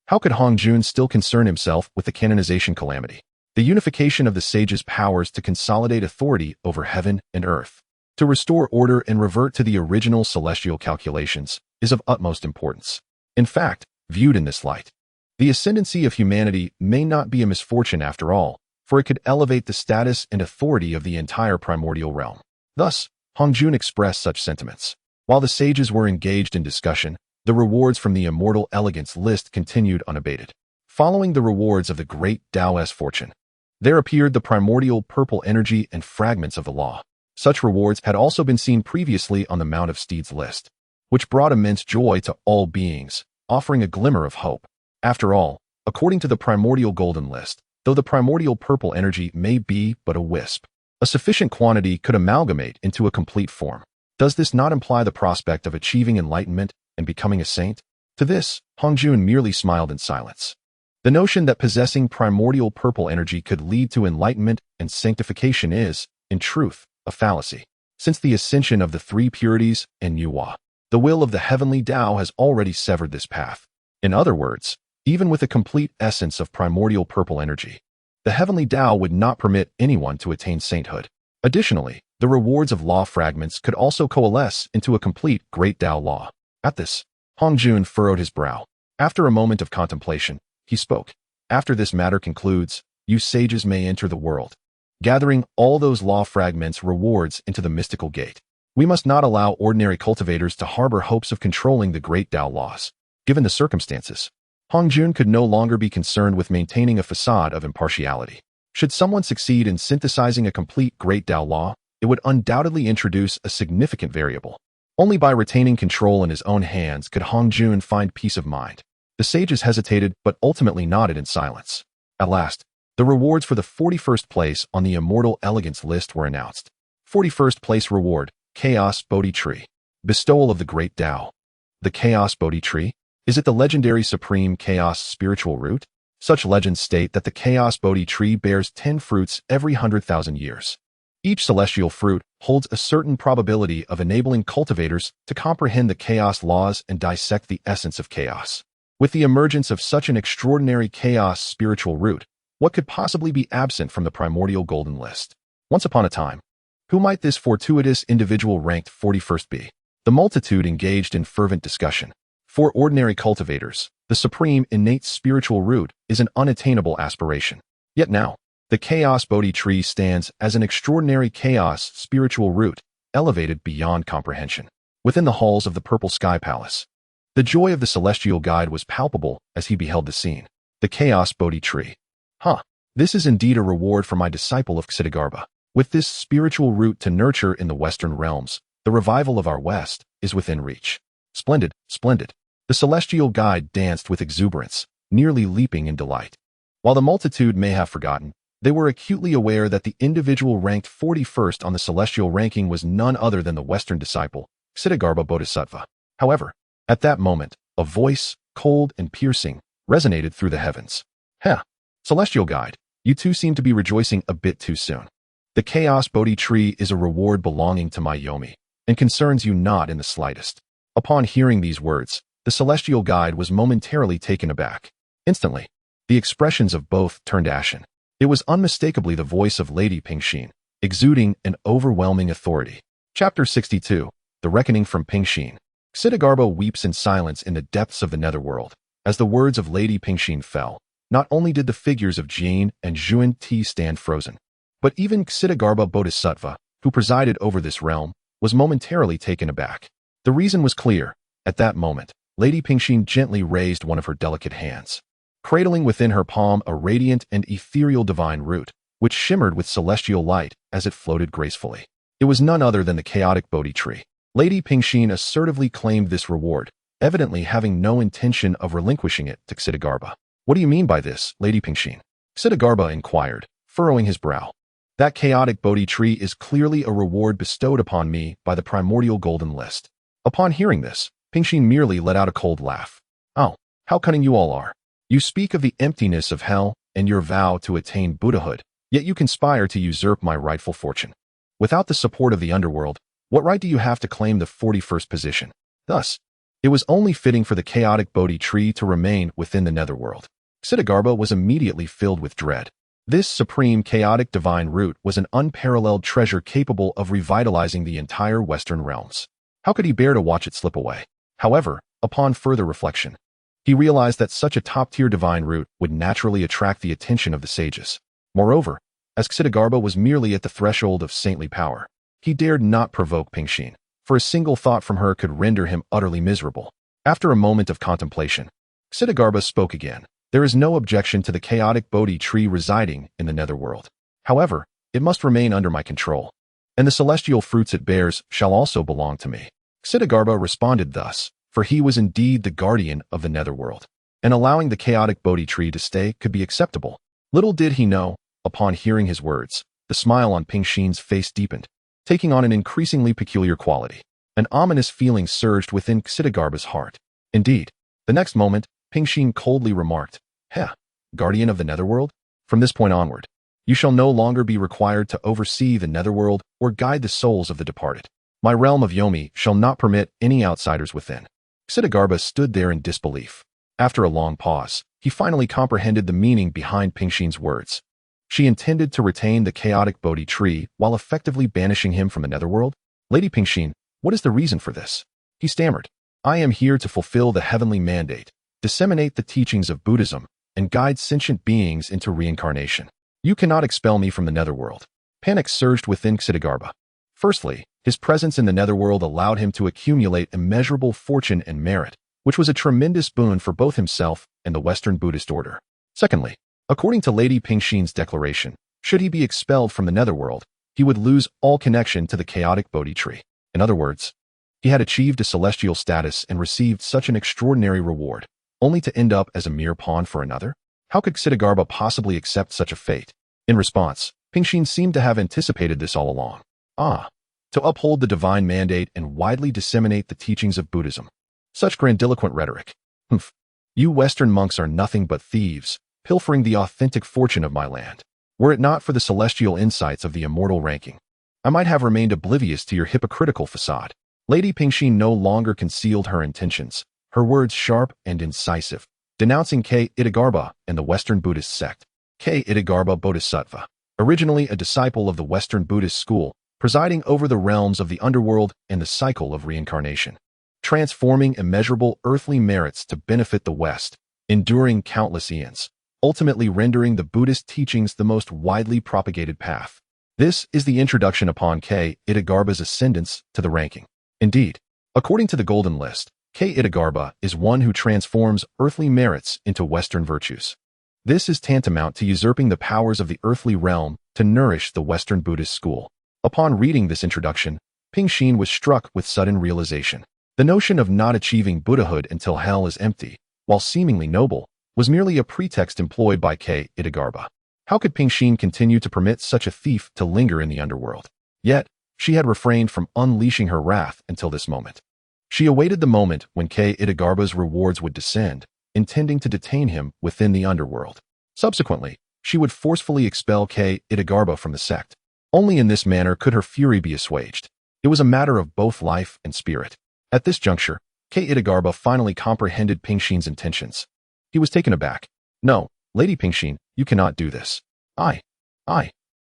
A: how could Hong Jun still concern himself with the canonization calamity? The unification of the sage's powers to consolidate authority over heaven and earth, to restore order and revert to the original celestial calculations, is of utmost importance. In fact, viewed in this light, the ascendancy of humanity may not be a misfortune after all, for it could elevate the status and authority of the entire primordial realm. Thus, Hong Jun expressed such sentiments. While the sages were engaged in discussion, the rewards from the Immortal Elegance list continued unabated. Following the rewards of the Great Dao fortune, there appeared the primordial purple energy and fragments of the law. Such rewards had also been seen previously on the Mount of Steeds list, which brought immense joy to all beings, offering a glimmer of hope. After all, according to the primordial golden list, though the primordial purple energy may be but a wisp, a sufficient quantity could amalgamate into a complete form. Does this not imply the prospect of achieving enlightenment and becoming a saint? To this, Hong Jun merely smiled in silence. The notion that possessing primordial purple energy could lead to enlightenment and sanctification is, in truth, a fallacy. Since the ascension of the 3 purities and Yuhua, the will of the heavenly Tao has already severed this path. In other words, even with a complete essence of primordial purple energy, the heavenly Tao would not permit anyone to attain sainthood. Additionally, the rewards of law fragments could also coalesce into a complete Great Dao law. At this, Hong Jun furrowed his brow. After a moment of contemplation, he spoke. After this matter concludes, you sages may enter the world, gathering all those law fragments rewards into the mystical gate. We must not allow ordinary cultivators to harbor hopes of controlling the Great Dao laws. Given the circumstances, Hongjun could no longer be concerned with maintaining a facade of impartiality. Should someone succeed in synthesizing a complete Great Dao law, it would undoubtedly introduce a significant variable. Only by retaining control in his own hands could Hongjun find peace of mind. The sages hesitated but ultimately nodded in silence. At last, the rewards for the 41st place on the Immortal Elegance list were announced. 41st place reward, Chaos Bodhi Tree. Bestowal of the Great Dao. The Chaos Bodhi Tree? Is it the legendary Supreme Chaos spiritual root? Such legends state that the Chaos Bodhi Tree bears 10 fruits every 100,000 years. Each celestial fruit holds a certain probability of enabling cultivators to comprehend the chaos laws and dissect the essence of chaos. With the emergence of such an extraordinary chaos spiritual root, what could possibly be absent from the primordial golden list? Once upon a time, who might this fortuitous individual ranked 41st be? The multitude engaged in fervent discussion. For ordinary cultivators, the supreme innate spiritual root is an unattainable aspiration. Yet now, the Chaos Bodhi Tree stands as an extraordinary chaos spiritual root, elevated beyond comprehension. Within the halls of the Purple Sky Palace, the joy of the celestial guide was palpable as he beheld the scene. The Chaos Bodhi Tree. This is indeed a reward for my disciple of Ksitigarbha. With this spiritual root to nurture in the Western realms, the revival of our West is within reach. Splendid, splendid. The celestial guide danced with exuberance, nearly leaping in delight. While the multitude may have forgotten, they were acutely aware that the individual ranked 41st on the celestial ranking was none other than the Western disciple, Ksitigarbha Bodhisattva. However, at that moment, a voice, cold and piercing, resonated through the heavens. Celestial guide, you two seem to be rejoicing a bit too soon. The Chaos Bodhi Tree is a reward belonging to my Yomi, and concerns you not in the slightest. Upon hearing these words, the celestial guide was momentarily taken aback. Instantly, the expressions of both turned ashen. It was unmistakably the voice of Lady Pingxin, exuding an overwhelming authority. Chapter 62, The Reckoning from Pingxin. Ksitigarbha weeps in silence in the depths of the netherworld. As the words of Lady Pingxin fell, not only did the figures of Jane and Zhuan Ti stand frozen, but even Ksitigarbha Bodhisattva, who presided over this realm, was momentarily taken aback. The reason was clear. At that moment, Lady Pingxin gently raised one of her delicate hands, cradling within her palm a radiant and ethereal divine root, which shimmered with celestial light as it floated gracefully. It was none other than the chaotic Bodhi Tree. Lady Pingxin assertively claimed this reward, evidently having no intention of relinquishing it to Ksitigarbha. What do you mean by this, Lady Pingxin? Ksitigarbha inquired, furrowing his brow. That chaotic Bodhi Tree is clearly a reward bestowed upon me by the primordial golden list. Upon hearing this, Pingxin merely let out a cold laugh. Oh, how cunning you all are. You speak of the emptiness of hell and your vow to attain Buddhahood, yet you conspire to usurp my rightful fortune. Without the support of the underworld, what right do you have to claim the 41st position? Thus, it was only fitting for the chaotic Bodhi Tree to remain within the netherworld. Ksitigarbha was immediately filled with dread. This supreme chaotic divine root was an unparalleled treasure capable of revitalizing the entire Western realms. How could he bear to watch it slip away? However, upon further reflection, he realized that such a top-tier divine root would naturally attract the attention of the sages. Moreover, as Ksitigarbha was merely at the threshold of saintly power, he dared not provoke Pingxin, for a single thought from her could render him utterly miserable. After a moment of contemplation, Ksitigarbha spoke again. There is no objection to the chaotic Bodhi Tree residing in the netherworld. However, it must remain under my control, and the celestial fruits it bears shall also belong to me. Ksitigarbha responded thus, for he was indeed the guardian of the netherworld, and allowing the chaotic Bodhi Tree to stay could be acceptable. Little did he know, upon hearing his words, the smile on Pingxin's face deepened, taking on an increasingly peculiar quality. An ominous feeling surged within Ksitigarbha's heart. Indeed, the next moment, Pingxin coldly remarked, Guardian of the netherworld? From this point onward, you shall no longer be required to oversee the netherworld or guide the souls of the departed. My realm of Yomi shall not permit any outsiders within. Ksitigarbha stood there in disbelief. After a long pause, he finally comprehended the meaning behind Pingxin's words. She intended to retain the chaotic Bodhi Tree while effectively banishing him from the netherworld? Lady Pingxin, what is the reason for this? He stammered. I am here to fulfill the heavenly mandate, disseminate the teachings of Buddhism, and guide sentient beings into reincarnation. You cannot expel me from the netherworld. Panic surged within Ksitigarbha. Firstly, His presence in the netherworld allowed him to accumulate immeasurable fortune and merit, which was a tremendous boon for both himself and the Western Buddhist order. Secondly, according to Lady Pingxin's declaration, should he be expelled from the netherworld, he would lose all connection to the chaotic Bodhi tree. In other words, he had achieved a celestial status and received such an extraordinary reward, only to end up as a mere pawn for another? How could Ksitigarbha possibly accept such a fate? In response, Pingxin seemed to have anticipated this all along. To uphold the divine mandate and widely disseminate the teachings of Buddhism. Such grandiloquent rhetoric. You Western monks are nothing but thieves, pilfering the authentic fortune of my land. Were it not for the celestial insights of the immortal ranking, I might have remained oblivious to your hypocritical facade. Lady Pingxin no longer concealed her intentions, her words sharp and incisive, denouncing Ksitigarbha and the Western Buddhist sect. Ksitigarbha Bodhisattva, originally a disciple of the Western Buddhist school, presiding over the realms of the underworld and the cycle of reincarnation, transforming immeasurable earthly merits to benefit the West, enduring countless eons, ultimately rendering the Buddhist teachings the most widely propagated path. This is the introduction upon Ksitigarbha's ascendance to the ranking. Indeed, according to the Golden List, Ksitigarbha is one who transforms earthly merits into Western virtues. This is tantamount to usurping the powers of the earthly realm to nourish the Western Buddhist school. Upon reading this introduction, Pingxin was struck with sudden realization. The notion of not achieving Buddhahood until hell is empty, while seemingly noble, was merely a pretext employed by Ksitigarbha. How could Pingxin continue to permit such a thief to linger in the underworld? Yet, she had refrained from unleashing her wrath until this moment. She awaited the moment when Ksitigarbha's rewards would descend, intending to detain him within the underworld. Subsequently, she would forcefully expel Ksitigarbha from the sect. Only in this manner could her fury be assuaged. It was a matter of both life and spirit. At this juncture, Ksitigarbha finally comprehended Pingxin's intentions. He was taken aback. No, Lady Pingxin, you cannot do this.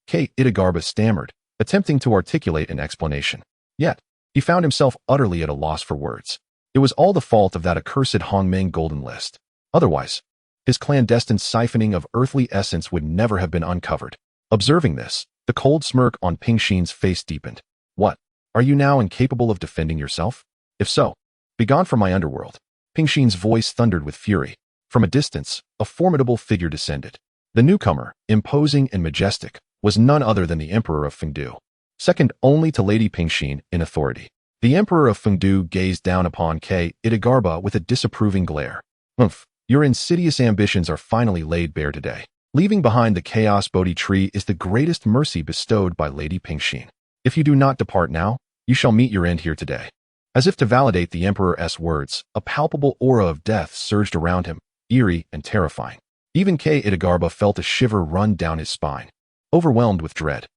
A: Ksitigarbha stammered, attempting to articulate an explanation. Yet, he found himself utterly at a loss for words. It was all the fault of that accursed Hongmeng Golden List. Otherwise, his clandestine siphoning of earthly essence would never have been uncovered. Observing this, the cold smirk on Pingxin's face deepened. What? Are you now incapable of defending yourself? If so, begone from my underworld. Pingxin's voice thundered with fury. From a distance, a formidable figure descended. The newcomer, imposing and majestic, was none other than the Emperor of Fengdu, second only to Lady Pingxin in authority. The Emperor of Fengdu gazed down upon Ksitigarbha with a disapproving glare. Your insidious ambitions are finally laid bare today. Leaving behind the Chaos Bodhi tree is the greatest mercy bestowed by Lady Pingxin. If you do not depart now, you shall meet your end here today. As if to validate the Emperor's words, a palpable aura of death surged around him, eerie and terrifying. Even Ksitigarbha felt a shiver run down his spine. Overwhelmed with dread.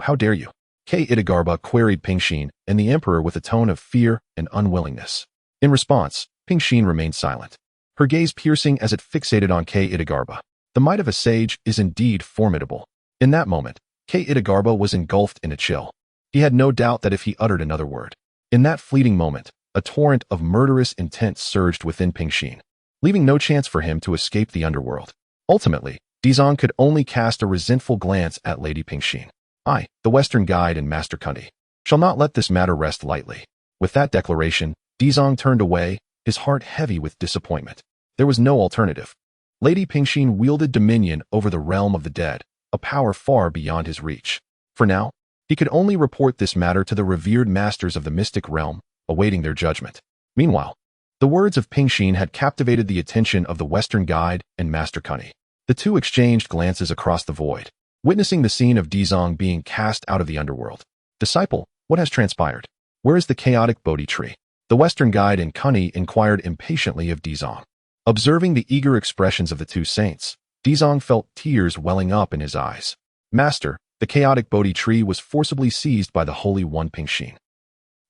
A: How dare you? Ksitigarbha queried Pingxin and the Emperor with a tone of fear and unwillingness. In response, Pingxin remained silent, her gaze piercing as it fixated on Ksitigarbha. The might of a sage is indeed formidable. In that moment, Ksitigarbha was engulfed in a chill. He had no doubt that if he uttered another word, in that fleeting moment, a torrent of murderous intent surged within Pingxin, leaving no chance for him to escape the underworld. Ultimately, Dizong could only cast a resentful glance at Lady Pingxin. I, the Western guide and Master Kunti, shall not let this matter rest lightly. With that declaration, Dizong turned away, his heart heavy with disappointment. There was no alternative. Lady Pingxin wielded dominion over the realm of the dead, a power far beyond his reach. For now, he could only report this matter to the revered masters of the mystic realm, awaiting their judgment. Meanwhile, the words of Pingxin had captivated the attention of the Western guide and Master Kunti. The two exchanged glances across the void, witnessing the scene of Dizong being cast out of the underworld. Disciple, what has transpired? Where is the chaotic Bodhi tree? The Western guide and Kunti inquired impatiently of Dizong. Observing the eager expressions of the two saints, Dizong felt tears welling up in his eyes. Master, the chaotic Bodhi tree was forcibly seized by the Holy One Pingxin.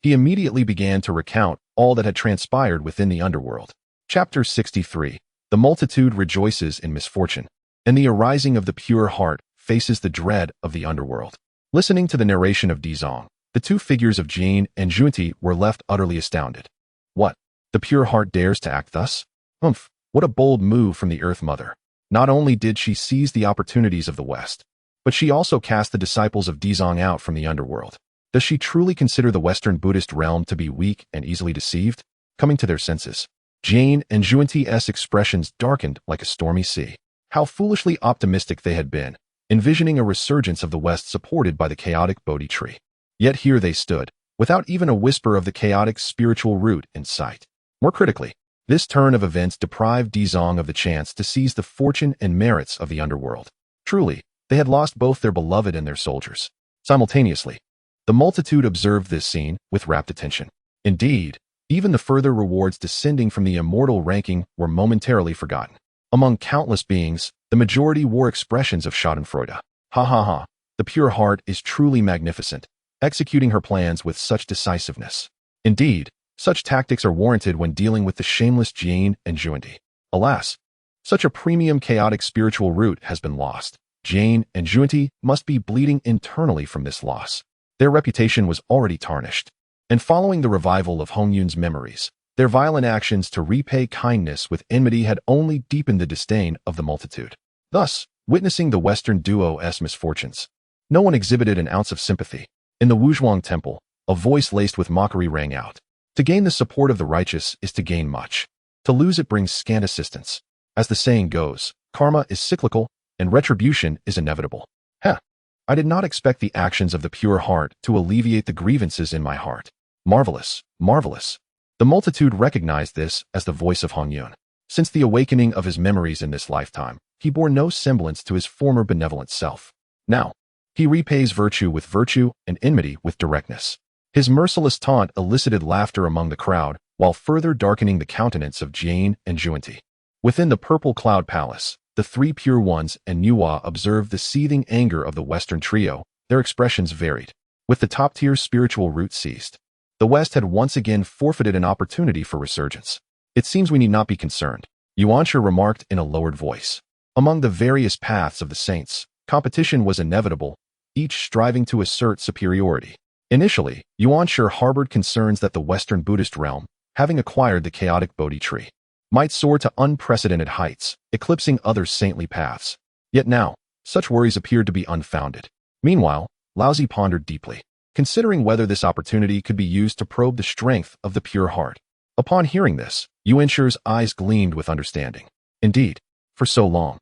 A: He immediately began to recount all that had transpired within the underworld. Chapter 63. The multitude rejoices in misfortune, and the arising of the pure heart faces the dread of the underworld. Listening to the narration of Dizong, the two figures of Jin and Junti were left utterly astounded. What? The pure heart dares to act thus? What a bold move from the Earth Mother. Not only did she seize the opportunities of the West, but she also cast the disciples of Dizong out from the underworld. Does she truly consider the Western Buddhist realm to be weak and easily deceived? Coming to their senses, Jane and Junti's expressions darkened like a stormy sea. How foolishly optimistic they had been, envisioning a resurgence of the West supported by the chaotic Bodhi tree. Yet here they stood, without even a whisper of the chaotic spiritual root in sight. More critically, this turn of events deprived Dizong of the chance to seize the fortune and merits of the underworld. Truly, they had lost both their beloved and their soldiers. Simultaneously, the multitude observed this scene with rapt attention. Indeed, even the further rewards descending from the immortal ranking were momentarily forgotten. Among countless beings, the majority wore expressions of schadenfreude. Ha ha ha, the pure heart is truly magnificent, executing her plans with such decisiveness. Indeed, such tactics are warranted when dealing with the shameless Jane and Junti. Alas, such a premium chaotic spiritual root has been lost. Jane and Junti must be bleeding internally from this loss. Their reputation was already tarnished. And following the revival of Hongyun's memories, their violent actions to repay kindness with enmity had only deepened the disdain of the multitude. Thus, witnessing the Western duo's misfortunes, no one exhibited an ounce of sympathy. In the Wuzhuang temple, a voice laced with mockery rang out. To gain the support of the righteous is to gain much. To lose it brings scant assistance. As the saying goes, karma is cyclical and retribution is inevitable. I did not expect the actions of the pure heart to alleviate the grievances in my heart. Marvelous, marvelous. The multitude recognized this as the voice of Hongyun. Since the awakening of his memories in this lifetime, he bore no semblance to his former benevolent self. Now, he repays virtue with virtue and enmity with directness. His merciless taunt elicited laughter among the crowd, while further darkening the countenance of Jane and Junti. Within the purple cloud palace, the three pure ones and Nuwa observed the seething anger of the Western trio. Their expressions varied. With the top-tier spiritual root seized, the West had once again forfeited an opportunity for resurgence. It seems we need not be concerned, Yuanshi remarked in a lowered voice. Among the various paths of the saints, competition was inevitable, each striving to assert superiority. Initially, Yuanshi harbored concerns that the Western Buddhist realm, having acquired the chaotic Bodhi tree, might soar to unprecedented heights, eclipsing other saintly paths. Yet now, such worries appeared to be unfounded. Meanwhile, Laozi pondered deeply, considering whether this opportunity could be used to probe the strength of the pure heart. Upon hearing this, Yuanshi's eyes gleamed with understanding. Indeed, for so long,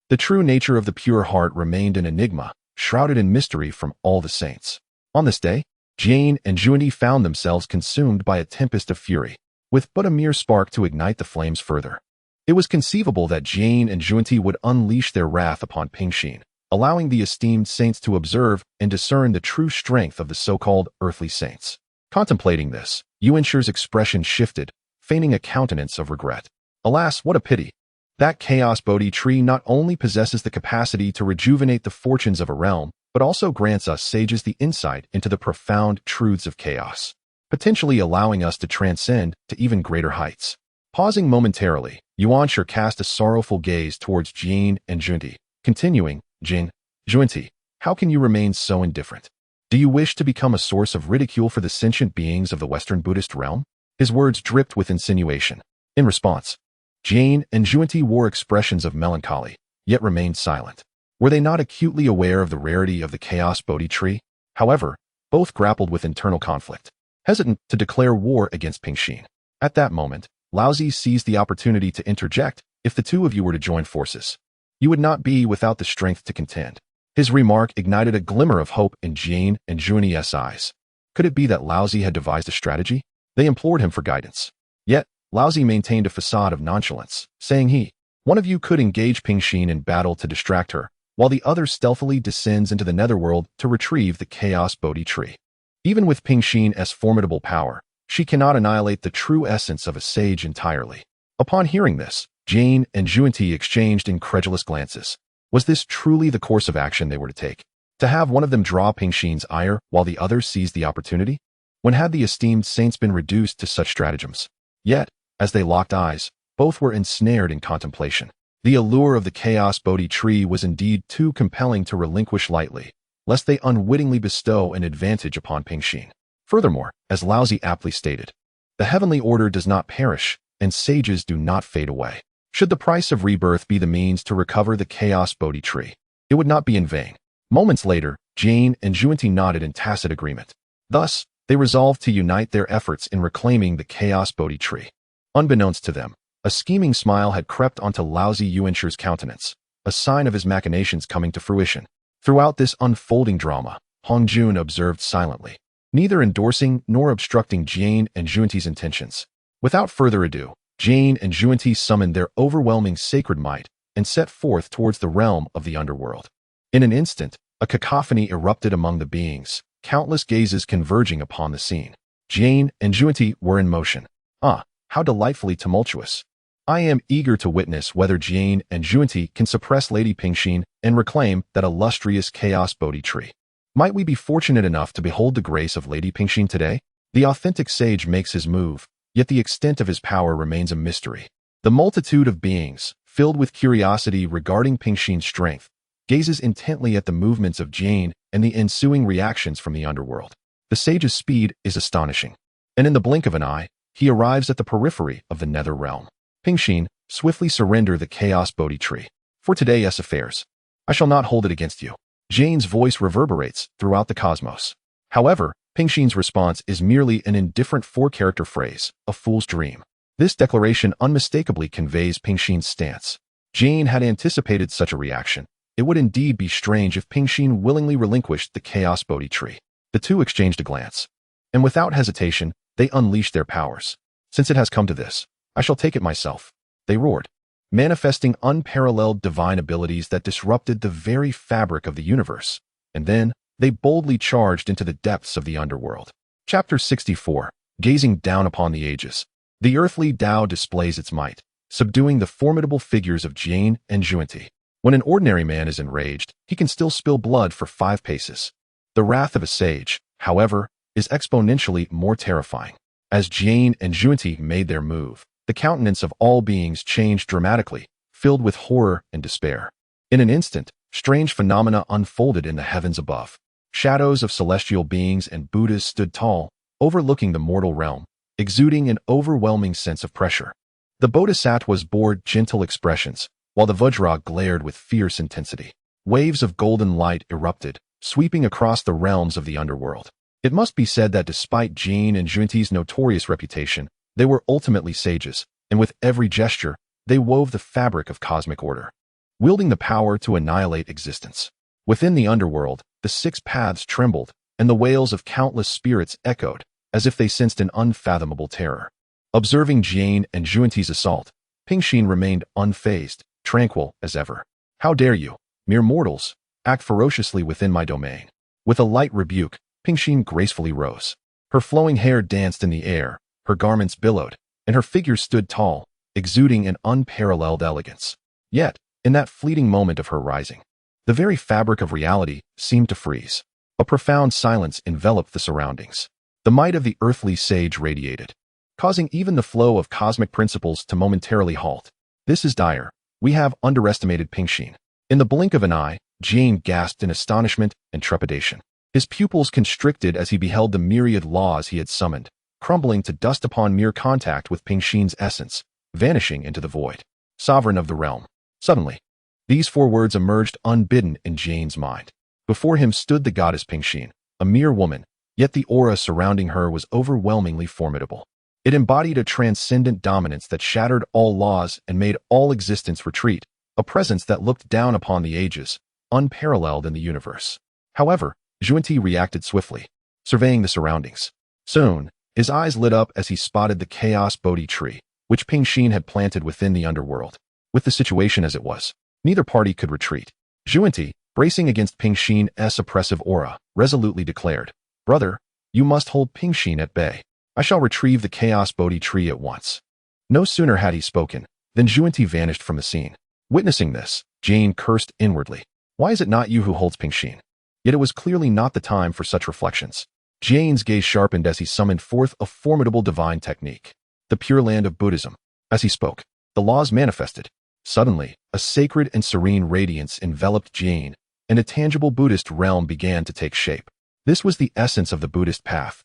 A: the true nature of the pure heart remained an enigma, shrouded in mystery from all the saints. On this day, Jane and Junti found themselves consumed by a tempest of fury, with but a mere spark to ignite the flames further. It was conceivable that Jane and Junti would unleash their wrath upon Pingxin, allowing the esteemed saints to observe and discern the true strength of the so-called earthly saints. Contemplating this, Yuanshi's expression shifted, feigning a countenance of regret. Alas, what a pity! That chaos Bodhi tree not only possesses the capacity to rejuvenate the fortunes of a realm, but also grants us sages the insight into the profound truths of chaos, potentially allowing us to transcend to even greater heights. Pausing momentarily, Yuanshi cast a sorrowful gaze towards Jane and Junti, continuing, Jing, Junti, how can you remain so indifferent? Do you wish to become a source of ridicule for the sentient beings of the Western Buddhist realm? His words dripped with insinuation. In response, Jane and Junti wore expressions of melancholy, yet remained silent. Were they not acutely aware of the rarity of the chaos Bodhi tree? However, both grappled with internal conflict, hesitant to declare war against Pingxin. At that moment, Laozi seized the opportunity to interject. If the two of you were to join forces, you would not be without the strength to contend. His remark ignited a glimmer of hope in Jane and Junti's eyes. Could it be that Laozi had devised a strategy? They implored him for guidance. Yet, Laozi maintained a facade of nonchalance, saying one of you could engage Pingxin in battle to distract her, while the other stealthily descends into the netherworld to retrieve the chaos Bodhi tree. Even with Pingxin's formidable power, she cannot annihilate the true essence of a sage entirely. Upon hearing this, Jane and Junti exchanged incredulous glances. Was this truly the course of action they were to take? To have one of them draw Pingxin's ire while the other seized the opportunity? When had the esteemed saints been reduced to such stratagems? Yet, as they locked eyes, both were ensnared in contemplation. The allure of the chaos Bodhi tree was indeed too compelling to relinquish lightly, lest they unwittingly bestow an advantage upon Pingxin. Furthermore, as Laozi aptly stated, the heavenly order does not perish, and sages do not fade away. Should the price of rebirth be the means to recover the chaos Bodhi tree, it would not be in vain. Moments later, Jane and Junti nodded in tacit agreement. Thus, they resolved to unite their efforts in reclaiming the Chaos Bodhi tree. Unbeknownst to them, a scheming smile had crept onto Laozi Yuanshi's countenance, a sign of his machinations coming to fruition. Throughout this unfolding drama, Hong Jun observed silently, neither endorsing nor obstructing Jane and Junti's intentions. Without further ado, Jane and Junti summoned their overwhelming sacred might and set forth towards the realm of the underworld. In an instant, a cacophony erupted among the beings, countless gazes converging upon the scene. Jane and Junti were in motion. Ah, how delightfully tumultuous. I am eager to witness whether Jane and Junti can suppress Lady Pingxin and reclaim that illustrious Chaos Bodhi tree. Might we be fortunate enough to behold the grace of Lady Pingxin today? The authentic sage makes his move, yet the extent of his power remains a mystery. The multitude of beings, filled with curiosity regarding Pingxin's strength, gazes intently at the movements of Jane and the ensuing reactions from the underworld. The sage's speed is astonishing, and in the blink of an eye, he arrives at the periphery of the nether realm. Pingxin, swiftly surrender the Chaos Bodhi tree. For today's affairs, I shall not hold it against you. Jane's voice reverberates throughout the cosmos. However, Pingxin's response is merely an indifferent four-character phrase, a fool's dream. This declaration unmistakably conveys Pingxin's stance. Jane had anticipated such a reaction. It would indeed be strange if Pingxin willingly relinquished the Chaos Bodhi tree. The two exchanged a glance, and without hesitation, they unleashed their powers. Since it has come to this, I shall take it myself, they roared, manifesting unparalleled divine abilities that disrupted the very fabric of the universe. And then, they boldly charged into the depths of the underworld. Chapter 64, Gazing Down Upon the Ages. The earthly Tao displays its might, subduing the formidable figures of Jane and Junti. When an ordinary man is enraged, he can still spill blood for 5 paces. The wrath of a sage, however, is exponentially more terrifying. As Jane and Junti made their move, the countenance of all beings changed dramatically, filled with horror and despair. In an instant, strange phenomena unfolded in the heavens above. Shadows of celestial beings and Buddhas stood tall, overlooking the mortal realm, exuding an overwhelming sense of pressure. The bodhisattvas bore gentle expressions, while the Vajra glared with fierce intensity. Waves of golden light erupted, sweeping across the realms of the underworld. It must be said that despite Jane and Junti's notorious reputation, they were ultimately sages, and with every gesture, they wove the fabric of cosmic order, wielding the power to annihilate existence. Within the underworld, the 6 paths trembled, and the wails of countless spirits echoed, as if they sensed an unfathomable terror. Observing Jane and Junti's assault, Pingxin remained unfazed, tranquil as ever. How dare you, mere mortals, act ferociously within my domain? With a light rebuke, Pingxin gracefully rose. Her flowing hair danced in the air, her garments billowed, and her figure stood tall, exuding an unparalleled elegance. Yet, in that fleeting moment of her rising, the very fabric of reality seemed to freeze. A profound silence enveloped the surroundings. The might of the earthly sage radiated, causing even the flow of cosmic principles to momentarily halt. This is dire. We have underestimated Pingxin. In the blink of an eye, Jane gasped in astonishment and trepidation. His pupils constricted as he beheld the myriad laws he had summoned, crumbling to dust upon mere contact with Pingxin's essence, vanishing into the void. Sovereign of the realm. Suddenly, these 4 words emerged unbidden in Jane's mind. Before him stood the goddess Pingxin, a mere woman, yet the aura surrounding her was overwhelmingly formidable. It embodied a transcendent dominance that shattered all laws and made all existence retreat, a presence that looked down upon the ages, unparalleled in the universe. However, Junti reacted swiftly, surveying the surroundings. Soon, his eyes lit up as he spotted the Chaos Bodhi tree, which Pingxin had planted within the underworld. With the situation as it was, neither party could retreat. Junti, bracing against Pingxin's oppressive aura, resolutely declared, "Brother, you must hold Pingxin at bay. I shall retrieve the Chaos Bodhi tree at once." No sooner had he spoken, than Junti vanished from the scene. Witnessing this, Jane cursed inwardly. Why is it not you who holds Pingxin? Yet it was clearly not the time for such reflections. Jane's gaze sharpened as he summoned forth a formidable divine technique, the Pure Land of Buddhism. As he spoke, the laws manifested. Suddenly, a sacred and serene radiance enveloped Jane, and a tangible Buddhist realm began to take shape. This was the essence of the Buddhist path,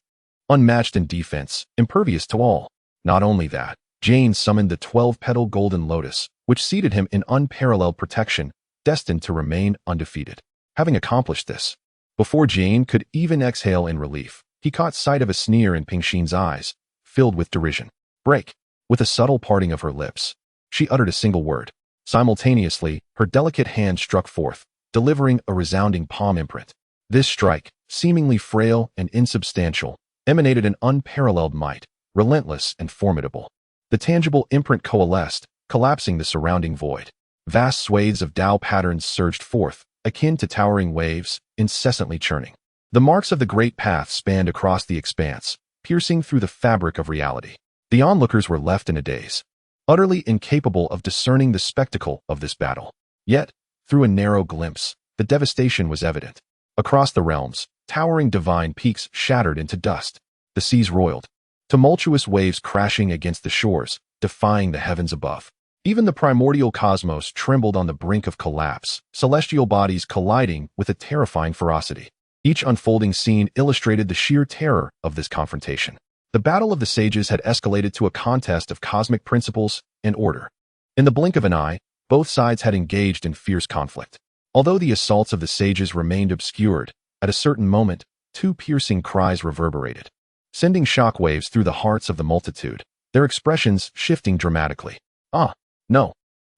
A: unmatched in defense, impervious to all. Not only that, Jane summoned the 12-petal golden lotus, which seated him in unparalleled protection, destined to remain undefeated. Having accomplished this, before Jane could even exhale in relief, he caught sight of a sneer in Pingxin's eyes, filled with derision. Break. With a subtle parting of her lips, she uttered a single word. Simultaneously, her delicate hand struck forth, delivering a resounding palm imprint. This strike, seemingly frail and insubstantial, emanated an unparalleled might, relentless and formidable. The tangible imprint coalesced, collapsing the surrounding void. Vast swathes of Dao patterns surged forth, akin to towering waves, incessantly churning. The marks of the great path spanned across the expanse, piercing through the fabric of reality. The onlookers were left in a daze, utterly incapable of discerning the spectacle of this battle. Yet, through a narrow glimpse, the devastation was evident. Across the realms, towering divine peaks shattered into dust. The seas roiled, tumultuous waves crashing against the shores, defying the heavens above. Even the primordial cosmos trembled on the brink of collapse, celestial bodies colliding with a terrifying ferocity. Each unfolding scene illustrated the sheer terror of this confrontation. The battle of the sages had escalated to a contest of cosmic principles and order. In the blink of an eye, both sides had engaged in fierce conflict. Although the assaults of the sages remained obscured, at a certain moment, two piercing cries reverberated, sending shockwaves through the hearts of the multitude, their expressions shifting dramatically. Ah, no.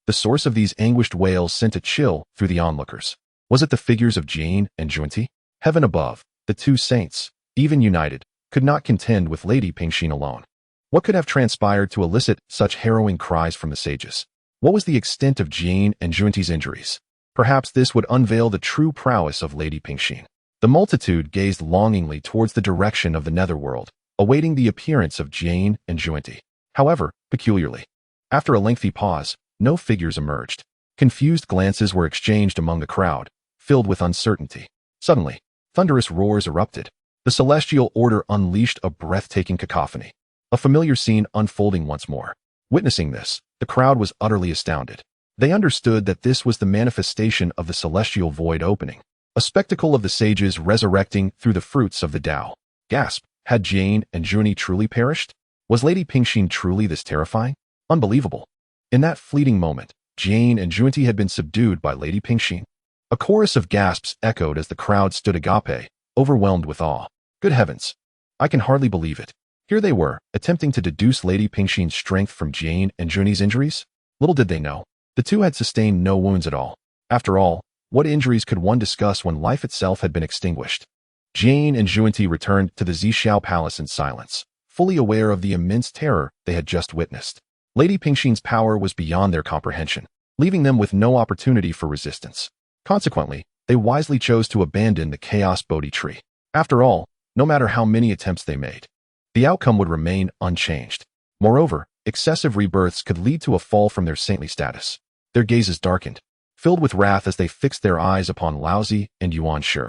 A: The source of these anguished wails sent a chill through the onlookers. Was it the figures of Jane and Junti? Heaven above, the two saints, even united, could not contend with Lady Pingxin alone. What could have transpired to elicit such harrowing cries from the sages? What was the extent of Jane and Junti's injuries? Perhaps this would unveil the true prowess of Lady Pingxin. The multitude gazed longingly towards the direction of the netherworld, awaiting the appearance of Jane and Junti. However, peculiarly, after a lengthy pause, no figures emerged. Confused glances were exchanged among the crowd, filled with uncertainty. Suddenly, thunderous roars erupted. The celestial order unleashed a breathtaking cacophony. A familiar scene unfolding once more. Witnessing this, the crowd was utterly astounded. They understood that this was the manifestation of the celestial void opening, a spectacle of the sages resurrecting through the fruits of the Tao. Gasp! Had Jane and Junti truly perished? Was Lady Pingxin truly this terrifying? Unbelievable. In that fleeting moment, Jane and Junti had been subdued by Lady Pingxin. A chorus of gasps echoed as the crowd stood agape, overwhelmed with awe. Good heavens! I can hardly believe it. Here they were, attempting to deduce Lady Pingxin's strength from Jane and Junti's injuries? Little did they know. The two had sustained no wounds at all. After all, what injuries could one discuss when life itself had been extinguished? Jane and Junti returned to the Zhixiao Palace in silence, fully aware of the immense terror they had just witnessed. Lady Pingxin's power was beyond their comprehension, leaving them with no opportunity for resistance. Consequently, they wisely chose to abandon the Chaos Bodhi tree. After all, no matter how many attempts they made, the outcome would remain unchanged. Moreover, excessive rebirths could lead to a fall from their saintly status. Their gazes darkened, filled with wrath as they fixed their eyes upon Laozi and Yuan Shi.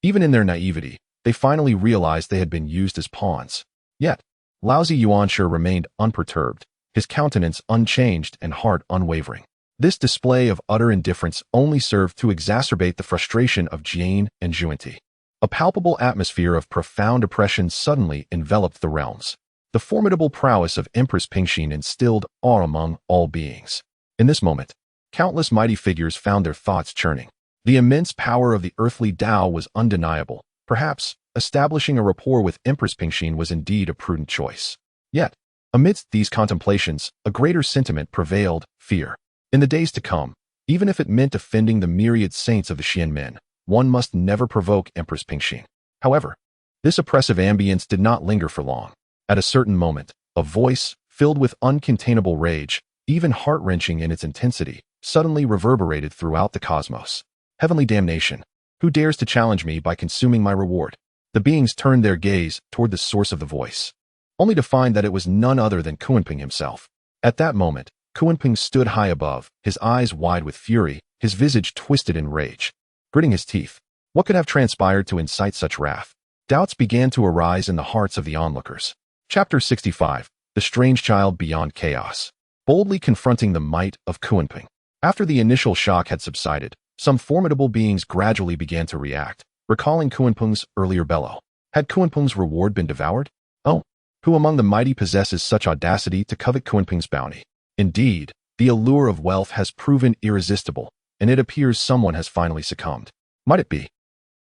A: Even in their naivety, they finally realized they had been used as pawns. Yet, Laozi Yuan Shi remained unperturbed, his countenance unchanged and heart unwavering. This display of utter indifference only served to exacerbate the frustration of Jane and Junti. A palpable atmosphere of profound oppression suddenly enveloped the realms. The formidable prowess of Empress Pingxin instilled awe among all beings. In this moment, countless mighty figures found their thoughts churning. The immense power of the earthly Tao was undeniable. Perhaps, establishing a rapport with Empress Pingxin was indeed a prudent choice. Yet, amidst these contemplations, a greater sentiment prevailed: fear. In the days to come, even if it meant offending the myriad saints of the Xianmen, one must never provoke Empress Pingxin. However, this oppressive ambience did not linger for long. At a certain moment, a voice, filled with uncontainable rage, even heart-wrenching in its intensity, suddenly reverberated throughout the cosmos. Heavenly damnation! Who dares to challenge me by consuming my reward? The beings turned their gaze toward the source of the voice, only to find that it was none other than Kunping himself. At that moment, Kunping stood high above, his eyes wide with fury, his visage twisted in rage. Gritting his teeth, what could have transpired to incite such wrath? Doubts began to arise in the hearts of the onlookers. Chapter 65. The Strange Child Beyond Chaos. Boldly confronting the might of Kunping. After the initial shock had subsided, some formidable beings gradually began to react, recalling Kunping's earlier bellow. Had Kunping's reward been devoured? Oh, who among the mighty possesses such audacity to covet Kunping's bounty? Indeed, the allure of wealth has proven irresistible, and it appears someone has finally succumbed. Might it be?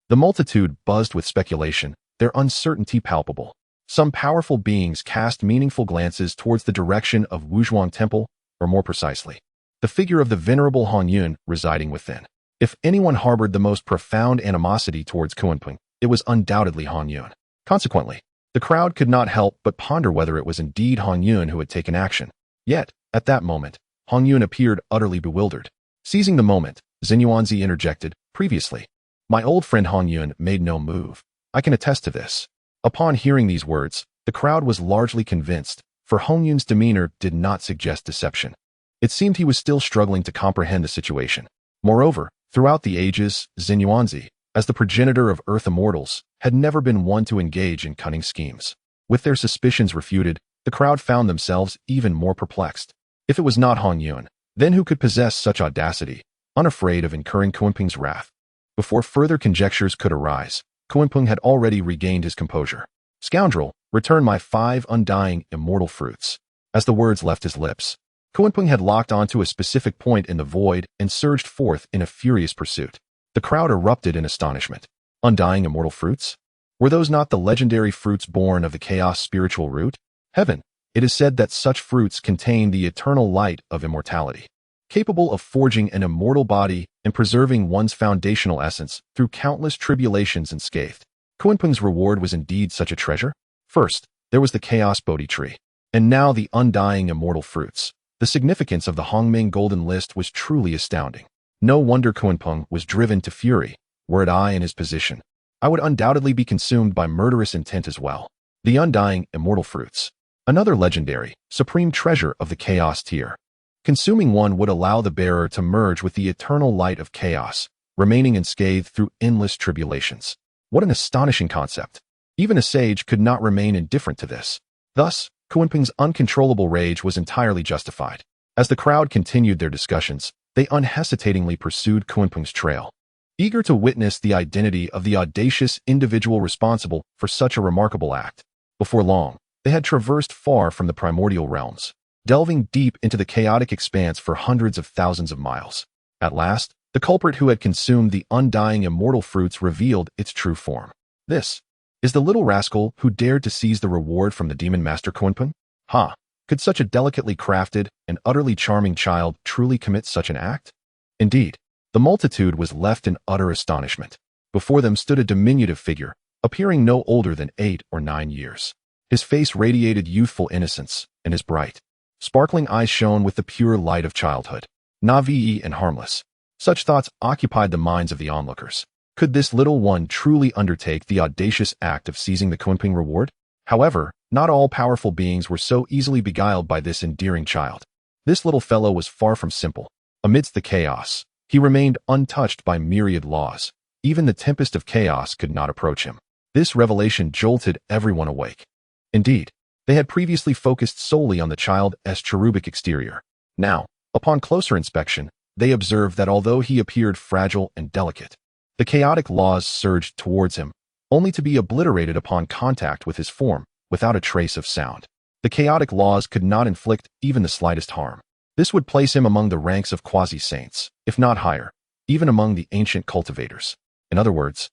A: The multitude buzzed with speculation, their uncertainty palpable. Some powerful beings cast meaningful glances towards the direction of Wuzhuang Temple, or more precisely, the figure of the venerable Hongyun residing within. If anyone harbored the most profound animosity towards Kunpeng, it was undoubtedly Hongyun. Consequently, the crowd could not help but ponder whether it was indeed Hongyun who had taken action. Yet, at that moment, Hongyun appeared utterly bewildered. Seizing the moment, Xinyuanzi interjected, "Previously, my old friend Hongyun made no move. I can attest to this." Upon hearing these words, the crowd was largely convinced, for Hongyun's demeanor did not suggest deception. It seemed he was still struggling to comprehend the situation. Moreover, throughout the ages, Xinyuanzi, as the progenitor of Earth immortals, had never been one to engage in cunning schemes. With their suspicions refuted, the crowd found themselves even more perplexed. If it was not Hongyun, then who could possess such audacity, unafraid of incurring Kunpeng's wrath? Before further conjectures could arise, Kunpeng had already regained his composure. "Scoundrel, return my 5 undying immortal fruits." As the words left his lips, Kunpeng had locked onto a specific point in the void and surged forth in a furious pursuit. The crowd erupted in astonishment. Undying immortal fruits? Were those not the legendary fruits born of the chaos spiritual root? Heaven! It is said that such fruits contain the eternal light of immortality, capable of forging an immortal body and preserving one's foundational essence through countless tribulations and scathe. Kunpeng's reward was indeed such a treasure. First, there was the Chaos Bodhi tree, and now the undying immortal fruits. The significance of the Hongming Golden List was truly astounding. No wonder Kunpeng was driven to fury. Were it I in his position, I would undoubtedly be consumed by murderous intent as well. The undying immortal fruits, another legendary, supreme treasure of the chaos tier. Consuming one would allow the bearer to merge with the eternal light of chaos, remaining unscathed through endless tribulations. What an astonishing concept! Even a sage could not remain indifferent to this. Thus, Kunpeng's uncontrollable rage was entirely justified. As the crowd continued their discussions, they unhesitatingly pursued Kunpeng's trail, eager to witness the identity of the audacious individual responsible for such a remarkable act. Before long, they had traversed far from the primordial realms, delving deep into the chaotic expanse for hundreds of thousands of miles. At last, the culprit who had consumed the undying immortal fruits revealed its true form. "This is the little rascal who dared to seize the reward from the demon master Kunpeng? Ha! Could such a delicately crafted and utterly charming child truly commit such an act?" Indeed, the multitude was left in utter astonishment. Before them stood a diminutive figure, appearing no older than 8 or 9 years. His face radiated youthful innocence, and his bright, sparkling eyes shone with the pure light of childhood, naive and harmless. Such thoughts occupied the minds of the onlookers. Could this little one truly undertake the audacious act of seizing the Kunpeng reward? However, not all powerful beings were so easily beguiled by this endearing child. This little fellow was far from simple. Amidst the chaos, he remained untouched by myriad laws. Even the tempest of chaos could not approach him. This revelation jolted everyone awake. Indeed, they had previously focused solely on the child's cherubic exterior. Now, upon closer inspection, they observed that although he appeared fragile and delicate, the chaotic laws surged towards him, only to be obliterated upon contact with his form, without a trace of sound. The chaotic laws could not inflict even the slightest harm. This would place him among the ranks of quasi-saints, if not higher, even among the ancient cultivators. In other words,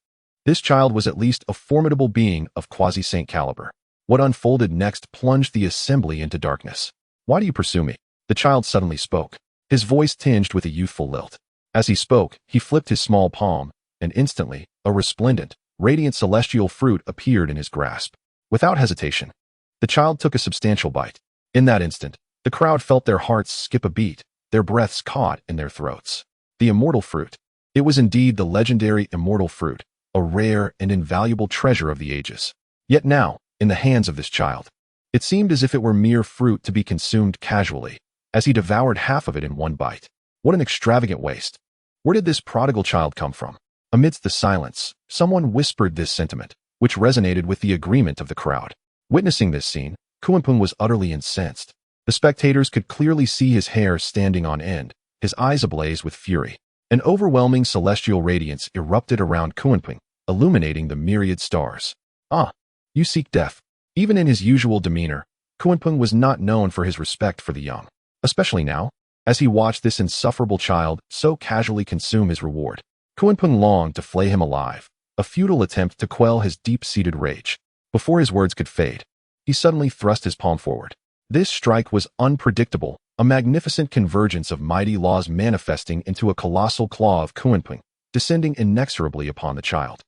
A: this child was at least a formidable being of quasi-saint caliber. What unfolded next plunged the assembly into darkness. "Why do you pursue me?" The child suddenly spoke, his voice tinged with a youthful lilt. As he spoke, he flipped his small palm, and instantly, a resplendent, radiant celestial fruit appeared in his grasp. Without hesitation, the child took a substantial bite. In that instant, the crowd felt their hearts skip a beat, their breaths caught in their throats. The immortal fruit. It was indeed the legendary immortal fruit, a rare and invaluable treasure of the ages. Yet now, in the hands of this child, it seemed as if it were mere fruit to be consumed casually, as he devoured half of it in one bite. What an extravagant waste! Where did this prodigal child come from? Amidst the silence, someone whispered this sentiment, which resonated with the agreement of the crowd. Witnessing this scene, Kunpeng was utterly incensed. The spectators could clearly see his hair standing on end, his eyes ablaze with fury. An overwhelming celestial radiance erupted around Kunpeng, illuminating the myriad stars. "Ah, you seek death." Even in his usual demeanor, Kunpeng was not known for his respect for the young, especially now, as he watched this insufferable child so casually consume his reward. Kunpeng longed to flay him alive, a futile attempt to quell his deep-seated rage. Before his words could fade, he suddenly thrust his palm forward. This strike was unpredictable, a magnificent convergence of mighty laws manifesting into a colossal claw of Kunpeng, descending inexorably upon the child.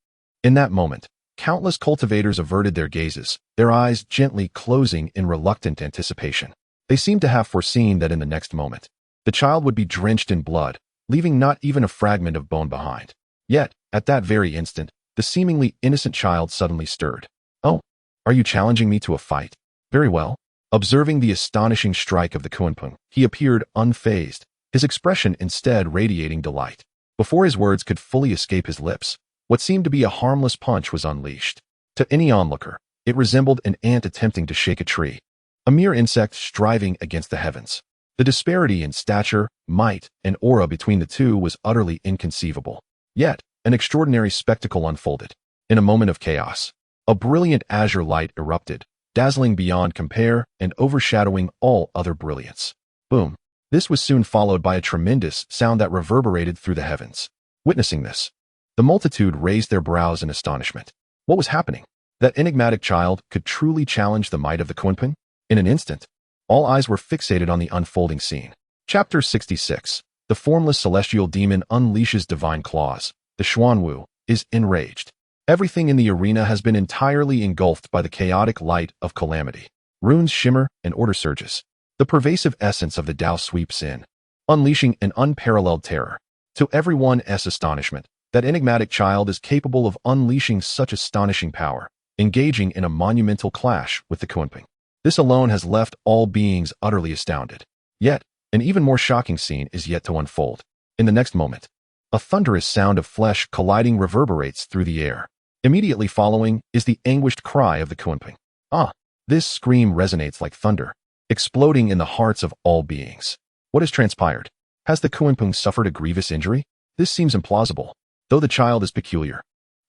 A: In that moment, countless cultivators averted their gazes, their eyes gently closing in reluctant anticipation. They seemed to have foreseen that in the next moment, the child would be drenched in blood, leaving not even a fragment of bone behind. Yet, at that very instant, the seemingly innocent child suddenly stirred. "Oh, are you challenging me to a fight? Very well." Observing the astonishing strike of the Kunpeng, he appeared unfazed, his expression instead radiating delight. Before his words could fully escape his lips, what seemed to be a harmless punch was unleashed. To any onlooker, it resembled an ant attempting to shake a tree, a mere insect striving against the heavens. The disparity in stature, might, and aura between the two was utterly inconceivable. Yet, an extraordinary spectacle unfolded. In a moment of chaos, a brilliant azure light erupted, dazzling beyond compare and overshadowing all other brilliance. Boom! This was soon followed by a tremendous sound that reverberated through the heavens. Witnessing this, the multitude raised their brows in astonishment. What was happening? That enigmatic child could truly challenge the might of the Kunpeng? In an instant, all eyes were fixated on the unfolding scene. Chapter 66. The formless celestial demon unleashes divine claws. The Xuanwu is enraged. Everything in the arena has been entirely engulfed by the chaotic light of calamity. Runes shimmer and order surges. The pervasive essence of the Dao sweeps in, unleashing an unparalleled terror. To everyone's astonishment, that enigmatic child is capable of unleashing such astonishing power, engaging in a monumental clash with the Kunpeng. This alone has left all beings utterly astounded. Yet, an even more shocking scene is yet to unfold. In the next moment, a thunderous sound of flesh colliding reverberates through the air. Immediately following is the anguished cry of the Kunpeng. Ah! This scream resonates like thunder, exploding in the hearts of all beings. What has transpired? Has the Kunpeng suffered a grievous injury? This seems implausible, though the child is peculiar.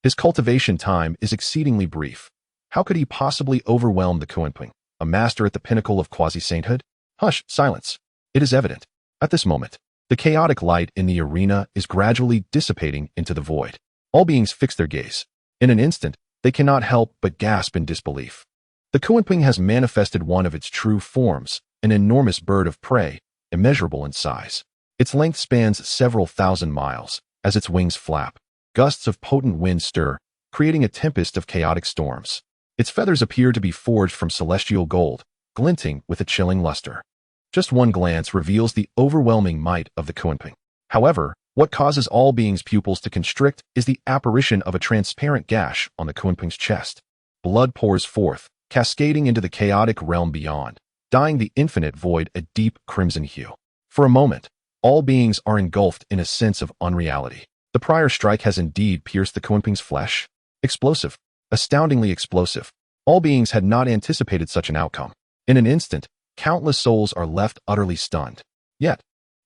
A: His cultivation time is exceedingly brief. How could he possibly overwhelm the Kunpeng, a master at the pinnacle of quasi-sainthood? Hush, silence. It is evident. At this moment, the chaotic light in the arena is gradually dissipating into the void. All beings fix their gaze. In an instant, they cannot help but gasp in disbelief. The Kunpeng has manifested one of its true forms, an enormous bird of prey, immeasurable in size. Its length spans several thousand miles. As its wings flap, gusts of potent wind stir, creating a tempest of chaotic storms. Its feathers appear to be forged from celestial gold, glinting with a chilling luster. Just one glance reveals the overwhelming might of the Kunpeng. However, what causes all beings' pupils to constrict is the apparition of a transparent gash on the Kunpeng's chest. Blood pours forth, cascading into the chaotic realm beyond, dyeing the infinite void a deep crimson hue. For a moment, all beings are engulfed in a sense of unreality. The prior strike has indeed pierced the Kunpeng's flesh. Explosive, astoundingly explosive. All beings had not anticipated such an outcome. In an instant, countless souls are left utterly stunned. Yet,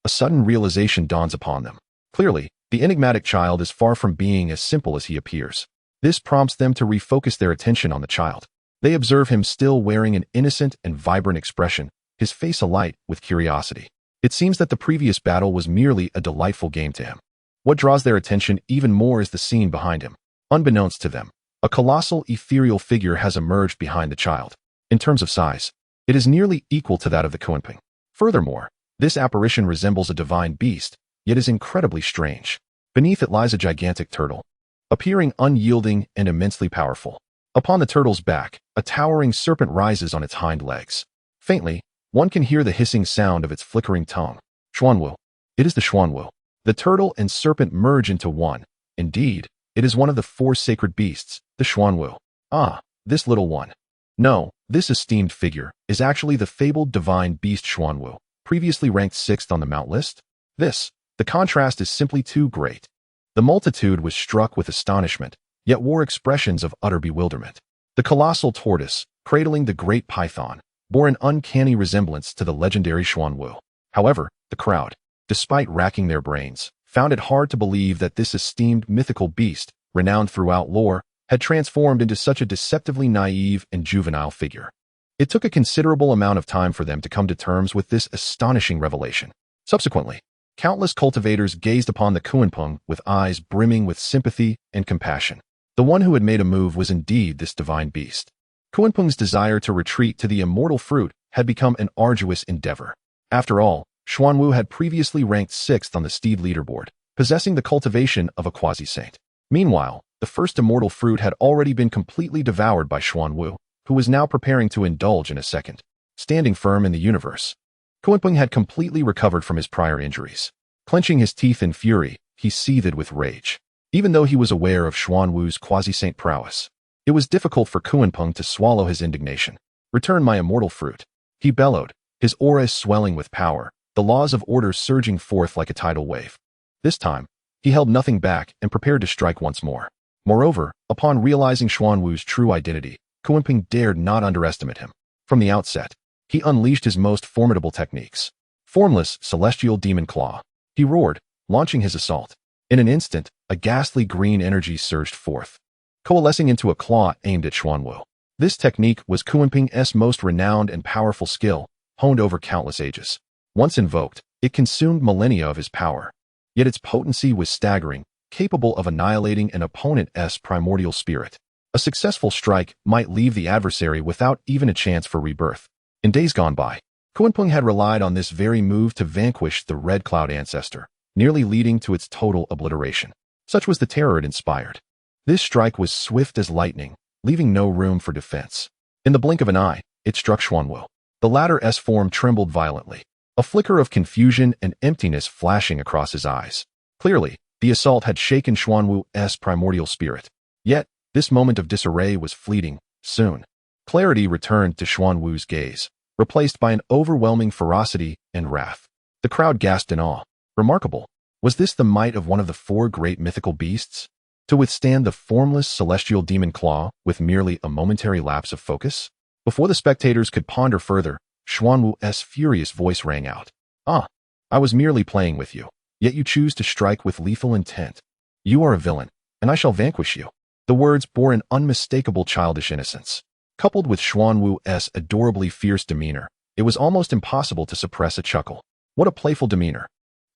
A: a sudden realization dawns upon them. Clearly, the enigmatic child is far from being as simple as he appears. This prompts them to refocus their attention on the child. They observe him still wearing an innocent and vibrant expression, his face alight with curiosity. It seems that the previous battle was merely a delightful game to him. What draws their attention even more is the scene behind him. Unbeknownst to them, a colossal ethereal figure has emerged behind the child. In terms of size, it is nearly equal to that of the Kunpeng. Furthermore, this apparition resembles a divine beast, yet is incredibly strange. Beneath it lies a gigantic turtle, appearing unyielding and immensely powerful. Upon the turtle's back, a towering serpent rises on its hind legs. Faintly, one can hear the hissing sound of its flickering tongue. Xuanwu. It is the Xuanwu. The turtle and serpent merge into one. Indeed, it is one of the four sacred beasts, the Xuanwu. Ah, this little one. No, this esteemed figure is actually the fabled divine beast Xuanwu, previously ranked 6th on the Mount list. The contrast is simply too great. The multitude was struck with astonishment, yet wore expressions of utter bewilderment. The colossal tortoise, cradling the great python, bore an uncanny resemblance to the legendary Xuanwu. However, the crowd, despite racking their brains, found it hard to believe that this esteemed mythical beast, renowned throughout lore, had transformed into such a deceptively naive and juvenile figure. It took a considerable amount of time for them to come to terms with this astonishing revelation. Subsequently, countless cultivators gazed upon the Kunpeng with eyes brimming with sympathy and compassion. The one who had made a move was indeed this divine beast. Kunpeng's desire to retreat to the immortal fruit had become an arduous endeavor. After all, Xuanwu had previously ranked 6th on the steed leaderboard, possessing the cultivation of a quasi-saint. Meanwhile, the first immortal fruit had already been completely devoured by Xuanwu, who was now preparing to indulge in a second. Standing firm in the universe, Kunpeng had completely recovered from his prior injuries. Clenching his teeth in fury, he seethed with rage. Even though he was aware of Xuanwu's quasi-saint prowess, it was difficult for Kunpeng to swallow his indignation. "Return my immortal fruit," he bellowed, his aura swelling with power, the laws of order surging forth like a tidal wave. This time, he held nothing back and prepared to strike once more. Moreover, upon realizing Xuanwu's true identity, Kunpeng dared not underestimate him. From the outset, he unleashed his most formidable techniques. Formless celestial demon claw. He roared, launching his assault. In an instant, a ghastly green energy surged forth, coalescing into a claw aimed at Xuanwu. This technique was Kunpeng's most renowned and powerful skill, honed over countless ages. Once invoked, it consumed millennia of his power. Yet its potency was staggering, capable of annihilating an opponent's primordial spirit. A successful strike might leave the adversary without even a chance for rebirth. In days gone by, Kunpeng had relied on this very move to vanquish the Red Cloud ancestor, nearly leading to its total obliteration. Such was the terror it inspired. This strike was swift as lightning, leaving no room for defense. In the blink of an eye, it struck Xuanwu. The latter's form trembled violently, a flicker of confusion and emptiness flashing across his eyes. Clearly, the assault had shaken Xuanwu's primordial spirit. Yet, this moment of disarray was fleeting. Soon, clarity returned to Xuanwu's gaze, replaced by an overwhelming ferocity and wrath. The crowd gasped in awe. Remarkable. Was this the might of one of the 4 great mythical beasts? To withstand the formless celestial demon claw with merely a momentary lapse of focus? Before the spectators could ponder further, Xuanwu's furious voice rang out. "Ah, I was merely playing with you, yet you choose to strike with lethal intent. You are a villain, and I shall vanquish you." The words bore an unmistakable childish innocence. Coupled with Xuanwu's adorably fierce demeanor, it was almost impossible to suppress a chuckle. What a playful demeanor!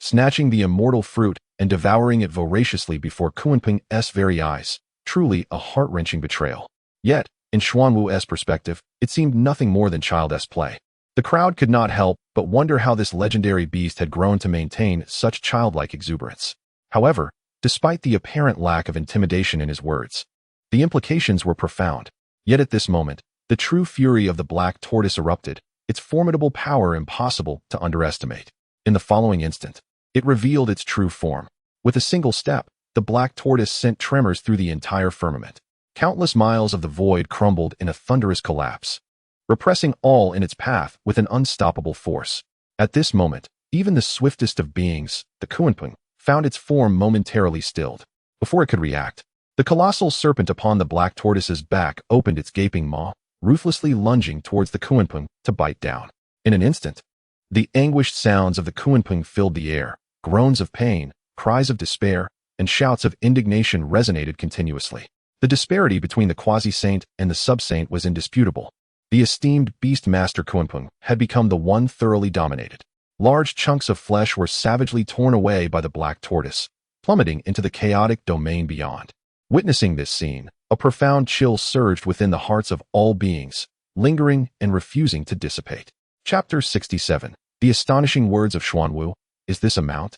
A: Snatching the immortal fruit and devouring it voraciously before Kunpeng's very eyes, truly a heart-wrenching betrayal. Yet, in Xuanwu's perspective, it seemed nothing more than childish play. The crowd could not help but wonder how this legendary beast had grown to maintain such childlike exuberance. However, despite the apparent lack of intimidation in his words, the implications were profound. Yet at this moment, the true fury of the black tortoise erupted, its formidable power impossible to underestimate. In the following instant, it revealed its true form. With a single step, the black tortoise sent tremors through the entire firmament. Countless miles of the void crumbled in a thunderous collapse, repressing all in its path with an unstoppable force. At this moment, even the swiftest of beings, the Kunpeng, found its form momentarily stilled. Before it could react, the colossal serpent upon the black tortoise's back opened its gaping maw, ruthlessly lunging towards the Kunpeng to bite down. In an instant, the anguished sounds of the Kunpeng filled the air. Groans of pain, cries of despair, and shouts of indignation resonated continuously. The disparity between the quasi-saint and the sub-saint was indisputable. The esteemed beast-master Kunpeng had become the one thoroughly dominated. Large chunks of flesh were savagely torn away by the black tortoise, plummeting into the chaotic domain beyond. Witnessing this scene, a profound chill surged within the hearts of all beings, lingering and refusing to dissipate. Chapter 67. The astonishing words of Xuanwu. Is this a mount?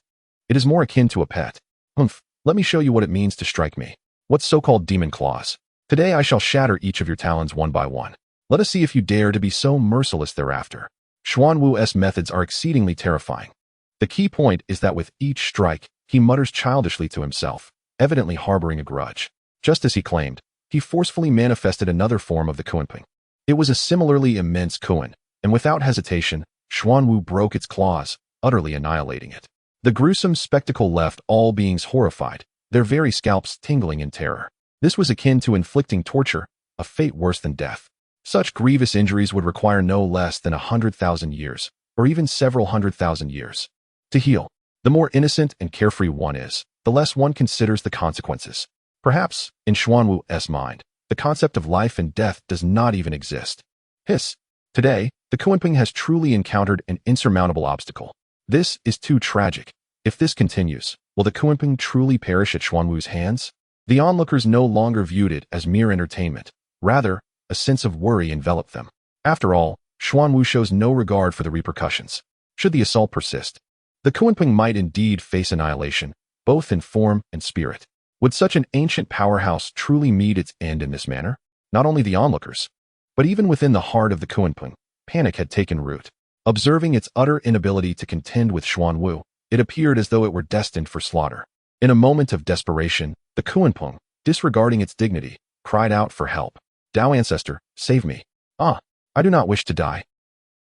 A: It is more akin to a pet. Humph, let me show you what it means to strike me. What so-called demon claws? Today I shall shatter each of your talons one by one. Let us see if you dare to be so merciless thereafter. Xuanwu's methods are exceedingly terrifying. The key point is that with each strike, he mutters childishly to himself, evidently harboring a grudge. Just as he claimed, he forcefully manifested another form of the Kunpeng. It was a similarly immense Kun, and without hesitation, Xuanwu broke its claws, utterly annihilating it. The gruesome spectacle left all beings horrified, their very scalps tingling in terror. This was akin to inflicting torture, a fate worse than death. Such grievous injuries would require no less than 100,000 years, or even several 100,000 years, to heal. The more innocent and carefree one is, the less one considers the consequences. Perhaps, in Xuanwu's mind, the concept of life and death does not even exist. Hiss. Today, the Kunpeng has truly encountered an insurmountable obstacle. This is too tragic. If this continues, will the Kunpeng truly perish at Xuanwu's hands? The onlookers no longer viewed it as mere entertainment. Rather, a sense of worry enveloped them. After all, Xuanwu shows no regard for the repercussions. Should the assault persist, the Kunping might indeed face annihilation, both in form and spirit. Would such an ancient powerhouse truly meet its end in this manner? Not only the onlookers, but even within the heart of the Kunping, panic had taken root. Observing its utter inability to contend with Xuanwu, it appeared as though it were destined for slaughter. In a moment of desperation, the Kunping, disregarding its dignity, cried out for help. Dao Ancestor, save me. Ah, I do not wish to die.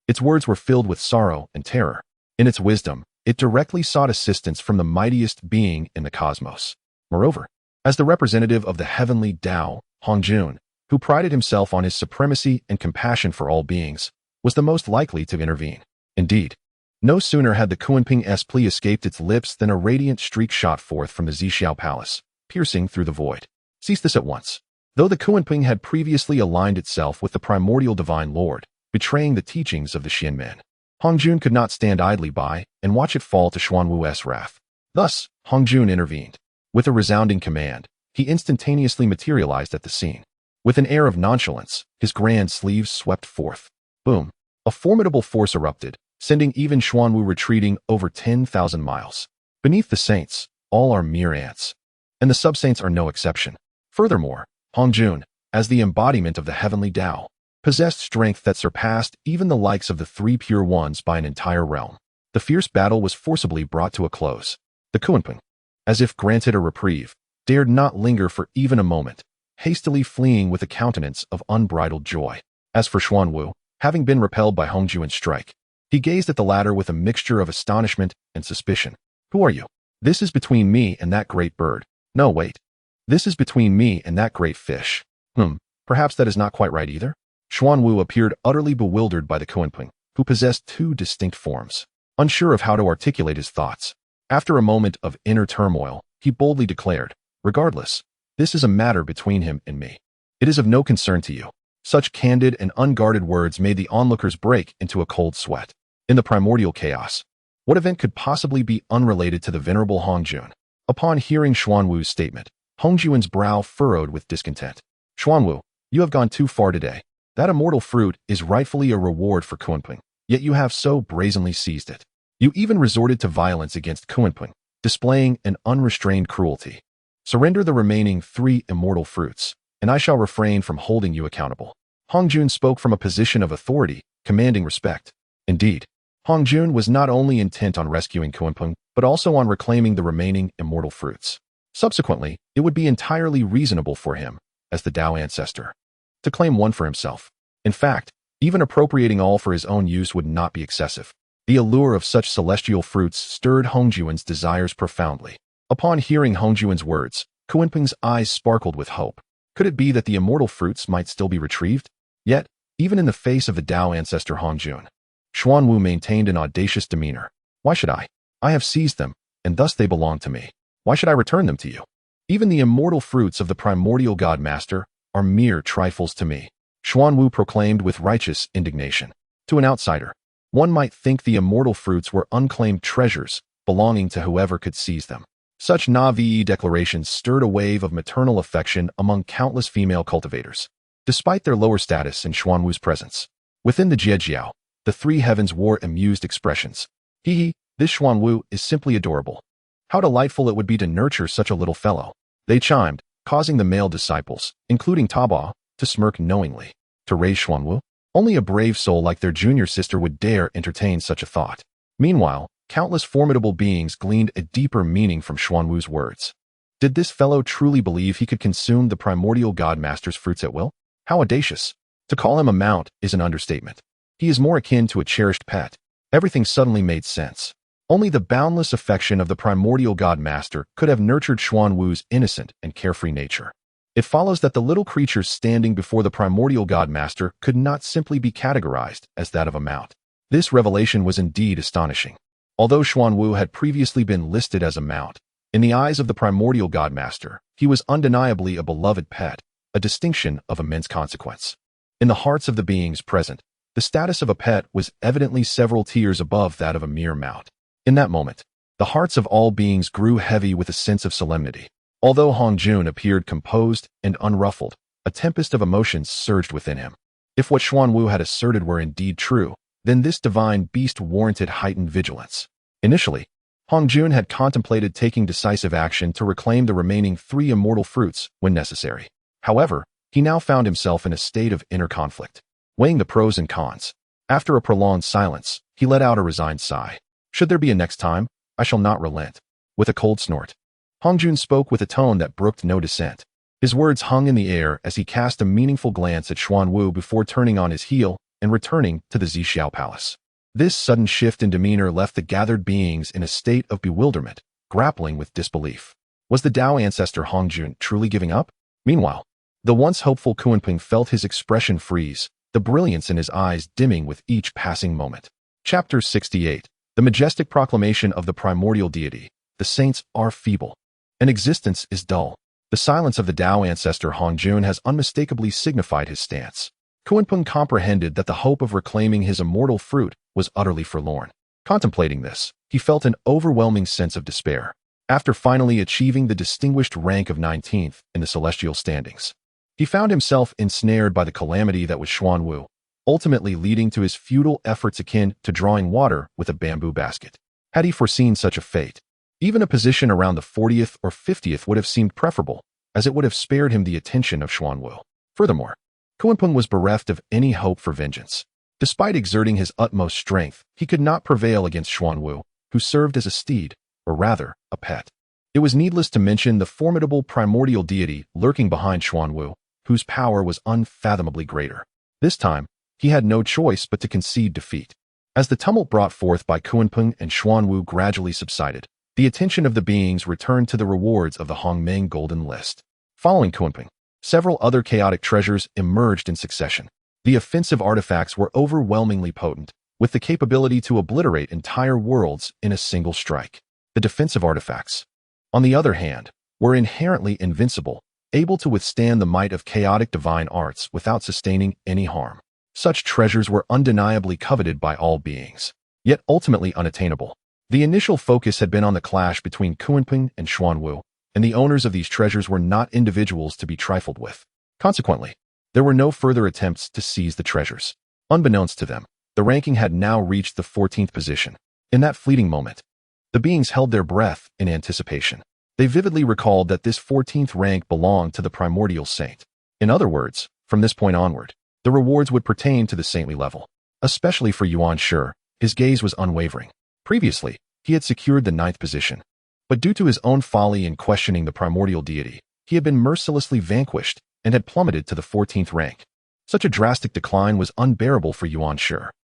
A: Its words were filled with sorrow and terror. In its wisdom, it directly sought assistance from the mightiest being in the cosmos. Moreover, as the representative of the heavenly Dao, Hongjun, who prided himself on his supremacy and compassion for all beings, was the most likely to intervene. Indeed, no sooner had the Kunping's plea escaped its lips than a radiant streak shot forth from the Zixiao Palace, piercing through the void. Cease this at once. Though the Kunping had previously aligned itself with the primordial divine lord, betraying the teachings of the Xianmen, Hongjun could not stand idly by and watch it fall to Xuanwu's wrath. Thus, Hongjun intervened. With a resounding command, he instantaneously materialized at the scene. With an air of nonchalance, his grand sleeves swept forth. Boom! A formidable force erupted, sending even Xuanwu retreating over 10,000 miles. Beneath the saints, all are mere ants. And the sub-saints are no exception. Furthermore, Hongjun, as the embodiment of the heavenly Dao, possessed strength that surpassed even the likes of the three pure ones by an entire realm. The fierce battle was forcibly brought to a close. The Kunping, as if granted a reprieve, dared not linger for even a moment, hastily fleeing with a countenance of unbridled joy. As for Xuanwu, having been repelled by Hongjun's strike, he gazed at the latter with a mixture of astonishment and suspicion. Who are you? This is between me and that great bird. No, wait. This is between me and that great fish. Perhaps that is not quite right either? Xuanwu appeared utterly bewildered by the Kunping, who possessed two distinct forms. Unsure of how to articulate his thoughts, after a moment of inner turmoil, he boldly declared, regardless, this is a matter between him and me. It is of no concern to you. Such candid and unguarded words made the onlookers break into a cold sweat. In the primordial chaos, what event could possibly be unrelated to the venerable Hongjun? Upon hearing Xuanwu's statement, Hongjun's brow furrowed with discontent. Xuanwu, you have gone too far today. That immortal fruit is rightfully a reward for Kunping, yet you have so brazenly seized it. You even resorted to violence against Kunping, displaying an unrestrained cruelty. Surrender the remaining 3 immortal fruits, and I shall refrain from holding you accountable. Hongjun spoke from a position of authority, commanding respect. Indeed, Hongjun was not only intent on rescuing Kunping, but also on reclaiming the remaining immortal fruits. Subsequently, it would be entirely reasonable for him, as the Dao ancestor, to claim one for himself. In fact, even appropriating all for his own use would not be excessive. The allure of such celestial fruits stirred Hongjun's desires profoundly. Upon hearing Hongjun's words, Kunping's eyes sparkled with hope. Could it be that the immortal fruits might still be retrieved? Yet, even in the face of the Dao ancestor Hongjun, Xuanwu maintained an audacious demeanor. Why should I? I have seized them, and thus they belong to me. Why should I return them to you? Even the immortal fruits of the primordial God Master are mere trifles to me, Xuanwu proclaimed with righteous indignation. To an outsider, one might think the immortal fruits were unclaimed treasures belonging to whoever could seize them. Such naive declarations stirred a wave of maternal affection among countless female cultivators. Despite their lower status in Xuanwu's presence, within the Jiejiao, the 3 heavens wore amused expressions. Hee, this Xuanwu is simply adorable. How delightful it would be to nurture such a little fellow. They chimed, causing the male disciples, including Taba, to smirk knowingly. To raise Xuanwu? Only a brave soul like their junior sister would dare entertain such a thought. Meanwhile, countless formidable beings gleaned a deeper meaning from Xuanwu's words. Did this fellow truly believe he could consume the primordial God Master's fruits at will? How audacious! To call him a mount is an understatement. He is more akin to a cherished pet. Everything suddenly made sense. Only the boundless affection of the primordial God Master could have nurtured Xuanwu's innocent and carefree nature. It follows that the little creature standing before the primordial God Master could not simply be categorized as that of a mount. This revelation was indeed astonishing. Although Xuanwu had previously been listed as a mount, in the eyes of the primordial God Master, he was undeniably a beloved pet, a distinction of immense consequence. In the hearts of the beings present, the status of a pet was evidently several tiers above that of a mere mount. In that moment, the hearts of all beings grew heavy with a sense of solemnity. Although Hong Jun appeared composed and unruffled, a tempest of emotions surged within him. If what Xuan Wu had asserted were indeed true, then this divine beast warranted heightened vigilance. Initially, Hong Jun had contemplated taking decisive action to reclaim the remaining 3 immortal fruits when necessary. However, he now found himself in a state of inner conflict, weighing the pros and cons. After a prolonged silence, he let out a resigned sigh. Should there be a next time, I shall not relent. With a cold snort, Hong Jun spoke with a tone that brooked no dissent. His words hung in the air as he cast a meaningful glance at Xuan Wu before turning on his heel and returning to the Zixiao Palace. This sudden shift in demeanor left the gathered beings in a state of bewilderment, grappling with disbelief. Was the Dao ancestor Hong Jun truly giving up? Meanwhile, the once hopeful Kunpeng felt his expression freeze, the brilliance in his eyes dimming with each passing moment. Chapter 68. The majestic proclamation of the primordial deity. The saints are feeble, and existence is dull. The silence of the Dao ancestor Hong Jun has unmistakably signified his stance. Kunpeng comprehended that the hope of reclaiming his immortal fruit was utterly forlorn. Contemplating this, he felt an overwhelming sense of despair. After finally achieving the distinguished rank of 19th in the celestial standings, he found himself ensnared by the calamity that was Xuan Wu, ultimately leading to his futile efforts akin to drawing water with a bamboo basket. Had he foreseen such a fate, even a position around the 40th or 50th would have seemed preferable, as it would have spared him the attention of Xuan Wu. Furthermore, Kunpeng was bereft of any hope for vengeance. Despite exerting his utmost strength, he could not prevail against Xuan Wu, who served as a steed, or rather, a pet. It was needless to mention the formidable primordial deity lurking behind Xuan Wu, whose power was unfathomably greater. This time, he had no choice but to concede defeat. As the tumult brought forth by Kunpeng and Xuan Wu gradually subsided, the attention of the beings returned to the rewards of the Hongmeng Golden List. Following Kunpeng, several other chaotic treasures emerged in succession. The offensive artifacts were overwhelmingly potent, with the capability to obliterate entire worlds in a single strike. The defensive artifacts, on the other hand, were inherently invincible, able to withstand the might of chaotic divine arts without sustaining any harm. Such treasures were undeniably coveted by all beings, yet ultimately unattainable. The initial focus had been on the clash between Kunpeng and Xuan Wu, and the owners of these treasures were not individuals to be trifled with. Consequently, there were no further attempts to seize the treasures. Unbeknownst to them, the ranking had now reached the 14th position. In that fleeting moment, the beings held their breath in anticipation. They vividly recalled that this 14th rank belonged to the primordial saint. In other words, from this point onward, the rewards would pertain to the saintly level. Especially for Yuan Shi, his gaze was unwavering. Previously, he had secured the 9th position, but due to his own folly in questioning the primordial deity, he had been mercilessly vanquished and had plummeted to the 14th rank. Such a drastic decline was unbearable for Yuan Shi.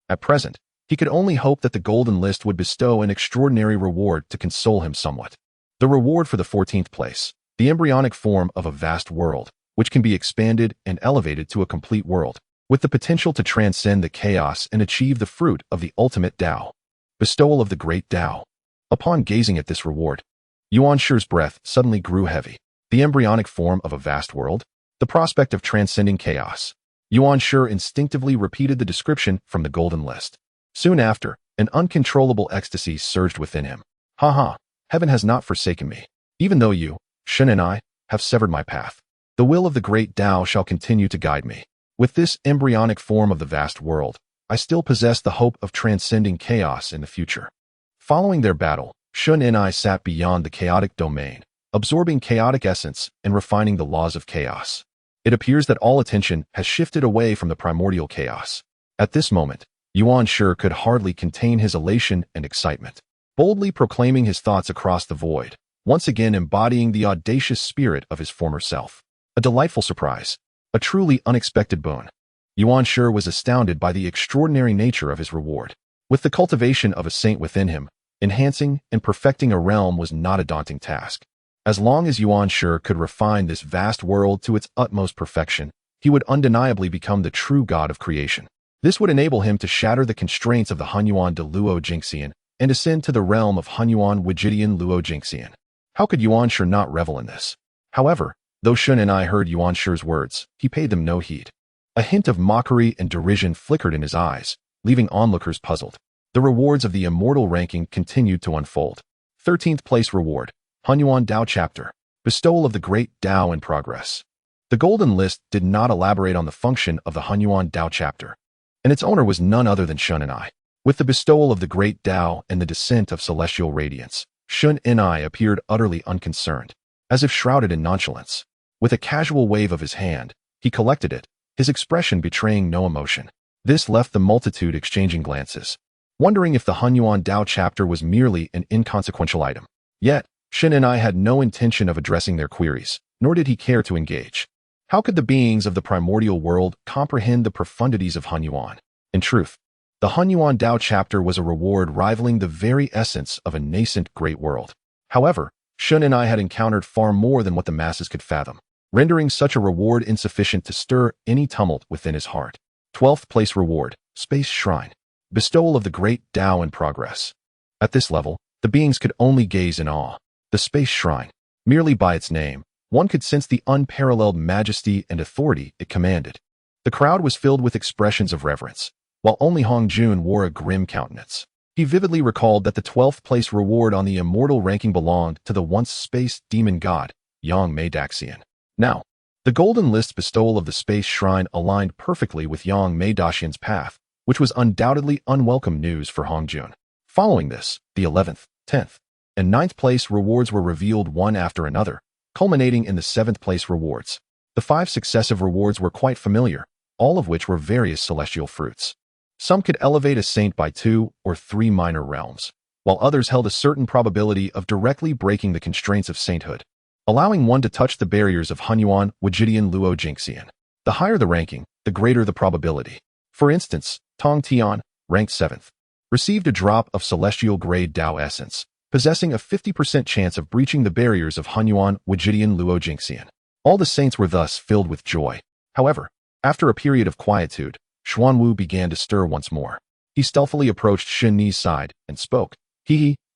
A: At present, he could only hope that the Golden List would bestow an extraordinary reward to console him somewhat. The reward for the 14th place, the embryonic form of a vast world, which can be expanded and elevated to a complete world, with the potential to transcend the chaos and achieve the fruit of the ultimate Dao. Bestowal of the Great Dao. Upon gazing at this reward, Yuan Shi's breath suddenly grew heavy. The embryonic form of a vast world? The prospect of transcending chaos. Yuan Shi instinctively repeated the description from the Golden List. Soon after, an uncontrollable ecstasy surged within him. Ha! Heaven has not forsaken me. Even though you, Shen and I, have severed my path, the will of the Great Dao shall continue to guide me. With this embryonic form of the vast world, I still possess the hope of transcending chaos in the future. Following their battle, Shun and I sat beyond the chaotic domain, absorbing chaotic essence and refining the laws of chaos. It appears that all attention has shifted away from the primordial chaos. At this moment, Yuan Shi could hardly contain his elation and excitement, boldly proclaiming his thoughts across the void, once again embodying the audacious spirit of his former self. A delightful surprise, a truly unexpected boon. Yuan Shi was astounded by the extraordinary nature of his reward. With the cultivation of a saint within him, enhancing and perfecting a realm was not a daunting task. As long as Yuan Shi could refine this vast world to its utmost perfection, he would undeniably become the true god of creation. This would enable him to shatter the constraints of the Hunyuan de Luo Jingxian and ascend to the realm of Hunyuan Wijidian Luo Jingxian. How could Yuan Shi not revel in this? However, though Shun and I heard Yuan Shi's words, he paid them no heed. A hint of mockery and derision flickered in his eyes, leaving onlookers puzzled. The rewards of the immortal ranking continued to unfold. 13th place reward, Hunyuan Dao Chapter. Bestowal of the Great Dao in Progress. The Golden List did not elaborate on the function of the Hunyuan Dao chapter, and its owner was none other than Shun and I. With the bestowal of the Great Dao and the descent of celestial radiance, Shun and I appeared utterly unconcerned, as if shrouded in nonchalance. With a casual wave of his hand, he collected it, his expression betraying no emotion. This left the multitude exchanging glances, wondering if the Hunyuan Dao chapter was merely an inconsequential item. Yet, Shin and I had no intention of addressing their queries, nor did he care to engage. How could the beings of the primordial world comprehend the profundities of Hunyuan? In truth, the Hunyuan Dao chapter was a reward rivaling the very essence of a nascent great world. However, Shun and I had encountered far more than what the masses could fathom, rendering such a reward insufficient to stir any tumult within his heart. 12th place reward, Space Shrine. Bestowal of the Great Dao in Progress. At this level, the beings could only gaze in awe. The Space Shrine. Merely by its name, one could sense the unparalleled majesty and authority it commanded. The crowd was filled with expressions of reverence, while only Hong Jun wore a grim countenance. He vividly recalled that the 12th place reward on the immortal ranking belonged to the once space demon god, Yang Mei Daxian. Now, the Golden List's bestowal of the Space Shrine aligned perfectly with Yang Mei Daxian's path, which was undoubtedly unwelcome news for Hong Jun. Following this, the 11th, 10th, and 9th place rewards were revealed one after another, culminating in the 7th place rewards. The 5 successive rewards were quite familiar, all of which were various celestial fruits. Some could elevate a saint by 2 or 3 minor realms, while others held a certain probability of directly breaking the constraints of sainthood, allowing one to touch the barriers of Hunyuan Wajidian Luo Jingxian. The higher the ranking, the greater the probability. For instance, Tong Tian, ranked 7th, received a drop of celestial grade Dao essence, possessing a 50% chance of breaching the barriers of Hunyuan Wajidian Luo Jingxian. All the saints were thus filled with joy. However, after a period of quietude, Xuanwu began to stir once more. He stealthily approached Xin Ni's side and spoke.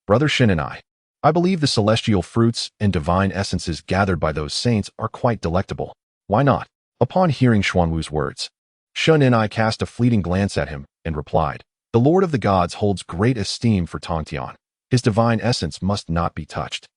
A: Brother Xin and I believe the celestial fruits and divine essences gathered by those saints are quite delectable. Why not? Upon hearing Xuanwu's words, Shun and I cast a fleeting glance at him and replied, The Lord of the Gods holds great esteem for Tongtian. His divine essence must not be touched.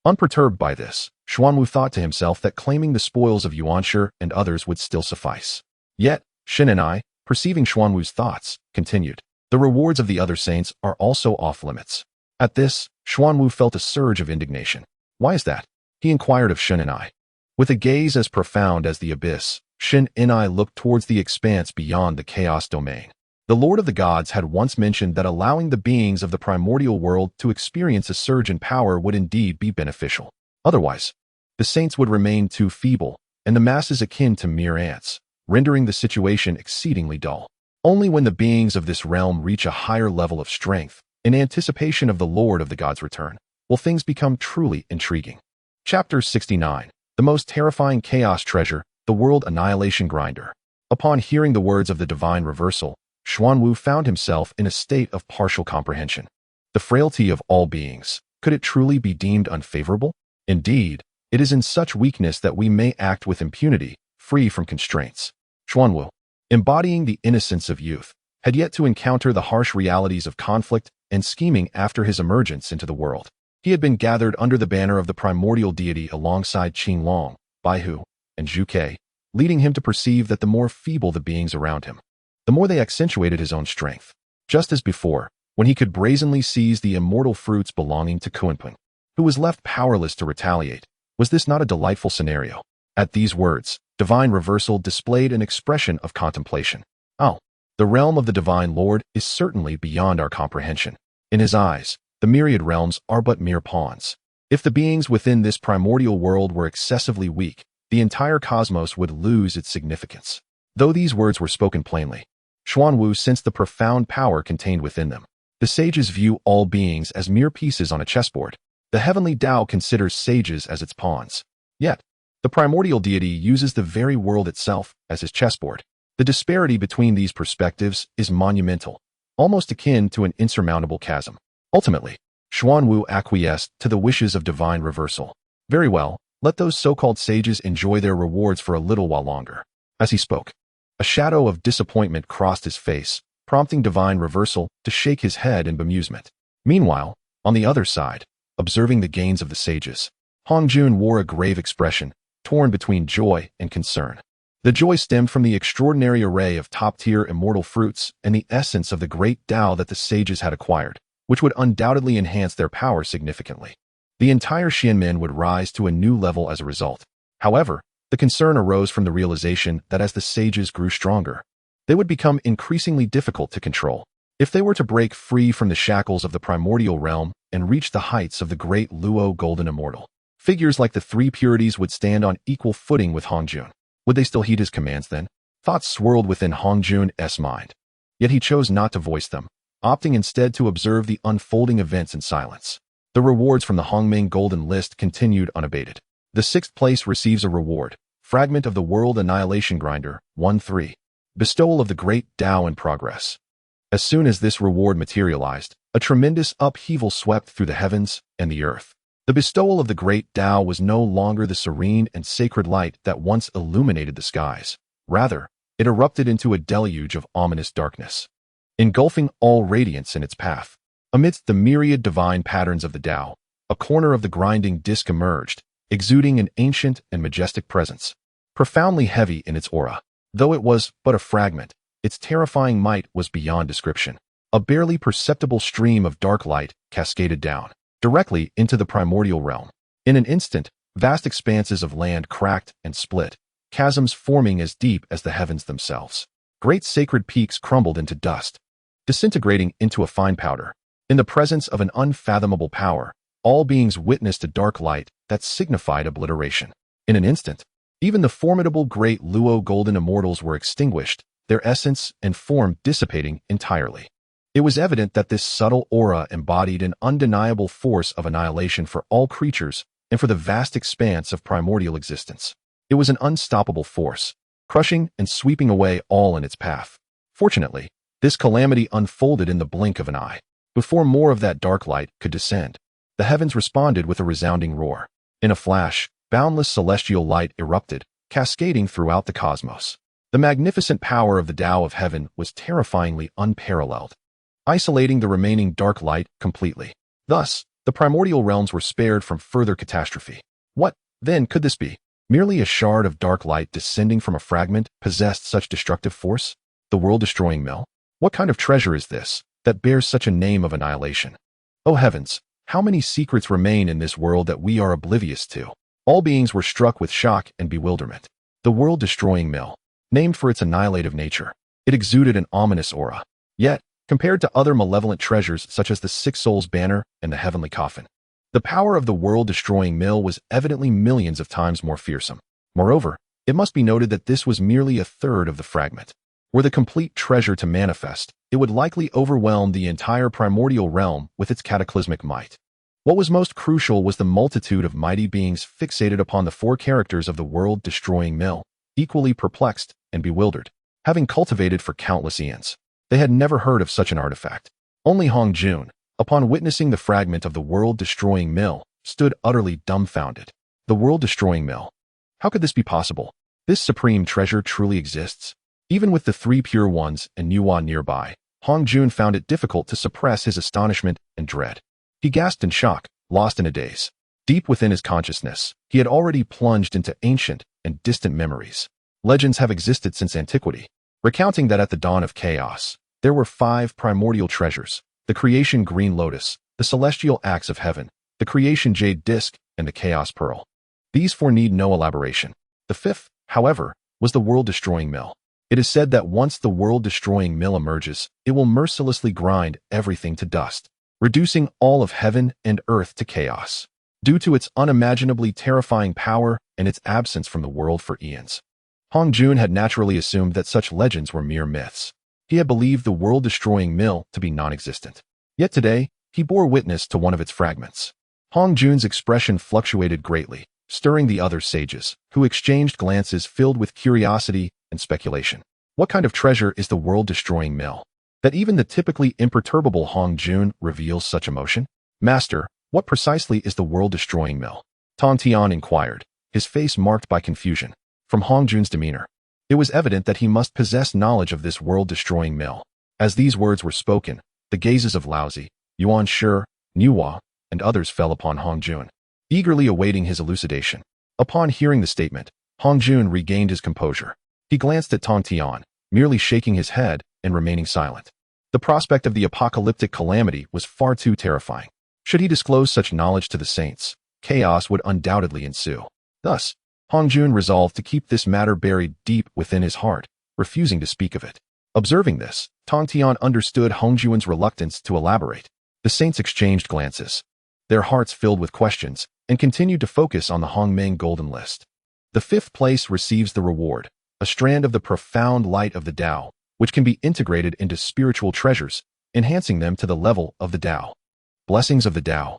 A: Unperturbed by this, Xuanwu thought to himself that claiming the spoils of Yuanshi and others would still suffice. Yet, Shin and I, perceiving Xuanwu's thoughts, continued, The rewards of the other saints are also off limits. At this, Xuanwu felt a surge of indignation. Why is that? He inquired of Shin and I. With a gaze as profound as the abyss, Shin and I looked towards the expanse beyond the chaos domain. The Lord of the Gods had once mentioned that allowing the beings of the primordial world to experience a surge in power would indeed be beneficial. Otherwise, the saints would remain too feeble, and the masses akin to mere ants, rendering the situation exceedingly dull. Only when the beings of this realm reach a higher level of strength, in anticipation of the Lord of the Gods' return, will things become truly intriguing. Chapter 69. The most terrifying chaos treasure, the world annihilation grinder. Upon hearing the words of the divine reversal, Xuanwu found himself in a state of partial comprehension. The frailty of all beings, could it truly be deemed unfavorable? Indeed, it is in such weakness that we may act with impunity, free from constraints. Xuanwu, embodying the innocence of youth, had yet to encounter the harsh realities of conflict and scheming after his emergence into the world. He had been gathered under the banner of the primordial deity alongside Qin Long, Baihu, and Zhu Ke, leading him to perceive that the more feeble the beings around him, the more they accentuated his own strength. Just as before, when he could brazenly seize the immortal fruits belonging to Kunpeng, who was left powerless to retaliate, was this not a delightful scenario? At these words, divine reversal displayed an expression of contemplation. Oh, the realm of the divine Lord is certainly beyond our comprehension. In his eyes, the myriad realms are but mere pawns. If the beings within this primordial world were excessively weak, the entire cosmos would lose its significance. Though these words were spoken plainly, Xuanwu sensed the profound power contained within them. The sages view all beings as mere pieces on a chessboard. The heavenly Tao considers sages as its pawns. Yet, the primordial deity uses the very world itself as his chessboard. The disparity between these perspectives is monumental, almost akin to an insurmountable chasm. Ultimately, Xuanwu acquiesced to the wishes of divine reversal. Very well, let those so-called sages enjoy their rewards for a little while longer. As he spoke, a shadow of disappointment crossed his face, prompting divine reversal to shake his head in bemusement. Meanwhile, on the other side, observing the gains of the sages, Hong Jun wore a grave expression, torn between joy and concern. The joy stemmed from the extraordinary array of top-tier immortal fruits and the essence of the Great Dao that the sages had acquired, which would undoubtedly enhance their power significantly. The entire Xianmen would rise to a new level as a result. However, the concern arose from the realization that as the sages grew stronger, they would become increasingly difficult to control. If they were to break free from the shackles of the primordial realm and reach the heights of the great Luo Golden Immortal, figures like the three purities would stand on equal footing with Hong Jun. Would they still heed his commands then? Thoughts swirled within Hong Jun's mind. Yet he chose not to voice them, opting instead to observe the unfolding events in silence. The rewards from the Hongming Golden List continued unabated. The sixth place receives a reward, Fragment of the World Annihilation Grinder, 1-3. Bestowal of the Great Dao in Progress. As soon as this reward materialized, a tremendous upheaval swept through the heavens and the earth. The bestowal of the Great Dao was no longer the serene and sacred light that once illuminated the skies. Rather, it erupted into a deluge of ominous darkness, engulfing all radiance in its path. Amidst the myriad divine patterns of the Dao, a corner of the grinding disk emerged, exuding an ancient and majestic presence. Profoundly heavy in its aura, though it was but a fragment, its terrifying might was beyond description. A barely perceptible stream of dark light cascaded down, directly into the primordial realm. In an instant, vast expanses of land cracked and split, chasms forming as deep as the heavens themselves. Great sacred peaks crumbled into dust, disintegrating into a fine powder. In the presence of an unfathomable power, all beings witnessed a dark light that signified obliteration. In an instant, even the formidable great Luo Golden Immortals were extinguished, their essence and form dissipating entirely. It was evident that this subtle aura embodied an undeniable force of annihilation for all creatures and for the vast expanse of primordial existence. It was an unstoppable force, crushing and sweeping away all in its path. Fortunately, this calamity unfolded in the blink of an eye. Before more of that dark light could descend, the heavens responded with a resounding roar. In a flash, boundless celestial light erupted, cascading throughout the cosmos. The magnificent power of the Tao of Heaven was terrifyingly unparalleled, isolating the remaining dark light completely. Thus, the primordial realms were spared from further catastrophe. What, then, could this be? Merely a shard of dark light descending from a fragment possessed such destructive force? The world-destroying mill? What kind of treasure is this that bears such a name of annihilation? Oh heavens, how many secrets remain in this world that we are oblivious to? All beings were struck with shock and bewilderment. The world-destroying mill, named for its annihilative nature, it exuded an ominous aura. Yet, compared to other malevolent treasures such as the Six Souls Banner and the Heavenly Coffin, the power of the world-destroying mill was evidently millions of times more fearsome. Moreover, it must be noted that this was merely a third of the fragment. Were the complete treasure to manifest, it would likely overwhelm the entire primordial realm with its cataclysmic might. What was most crucial was the multitude of mighty beings fixated upon the four characters of the world-destroying mill, equally perplexed and bewildered. Having cultivated for countless eons, they had never heard of such an artifact. Only Hong Jun, upon witnessing the fragment of the world-destroying mill, stood utterly dumbfounded. The world-destroying mill. How could this be possible? This supreme treasure truly exists? Even with the three pure ones and Nuwa nearby, Hong Jun found it difficult to suppress his astonishment and dread. He gasped in shock, lost in a daze. Deep within his consciousness, he had already plunged into ancient and distant memories. Legends have existed since antiquity, recounting that at the dawn of chaos, there were 5 primordial treasures: the creation green lotus, the celestial axe of heaven, the creation jade disc, and the chaos pearl. These 4 need no elaboration. The 5th, however, was the world-destroying mill. It is said that once the world-destroying mill emerges, it will mercilessly grind everything to dust, reducing all of heaven and earth to chaos. Due to its unimaginably terrifying power and its absence from the world for eons, Hong Jun had naturally assumed that such legends were mere myths. He had believed the world-destroying mill to be non-existent. Yet today, he bore witness to one of its fragments. Hong Jun's expression fluctuated greatly, stirring the other sages, who exchanged glances filled with curiosity and speculation. What kind of treasure is the world-destroying mill, that even the typically imperturbable Hong Jun reveals such emotion? Master, what precisely is the world-destroying mill? Tong Tian inquired, his face marked by confusion. From Hong Jun's demeanor, it was evident that he must possess knowledge of this world-destroying mill. As these words were spoken, the gazes of Laozi, Yuan Shi, Nuwa, and others fell upon Hong Jun. eagerly awaiting his elucidation. Upon hearing the statement, Hongjun regained his composure. He glanced at Tong Tian, merely shaking his head and remaining silent. The prospect of the apocalyptic calamity was far too terrifying. Should he disclose such knowledge to the saints, chaos would undoubtedly ensue. Thus, Hongjun resolved to keep this matter buried deep within his heart, refusing to speak of it. Observing this, Tong Tian understood Hongjun's reluctance to elaborate. The saints exchanged glances, their hearts filled with questions, and continued to focus on the Hongmeng Golden List. The fifth place receives the reward, a strand of the profound light of the Tao, which can be integrated into spiritual treasures, enhancing them to the level of the Tao. Blessings of the Tao.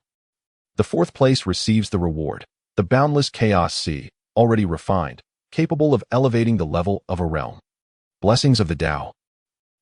A: The fourth place receives the reward, the boundless chaos sea, already refined, capable of elevating the level of a realm. Blessings of the Tao.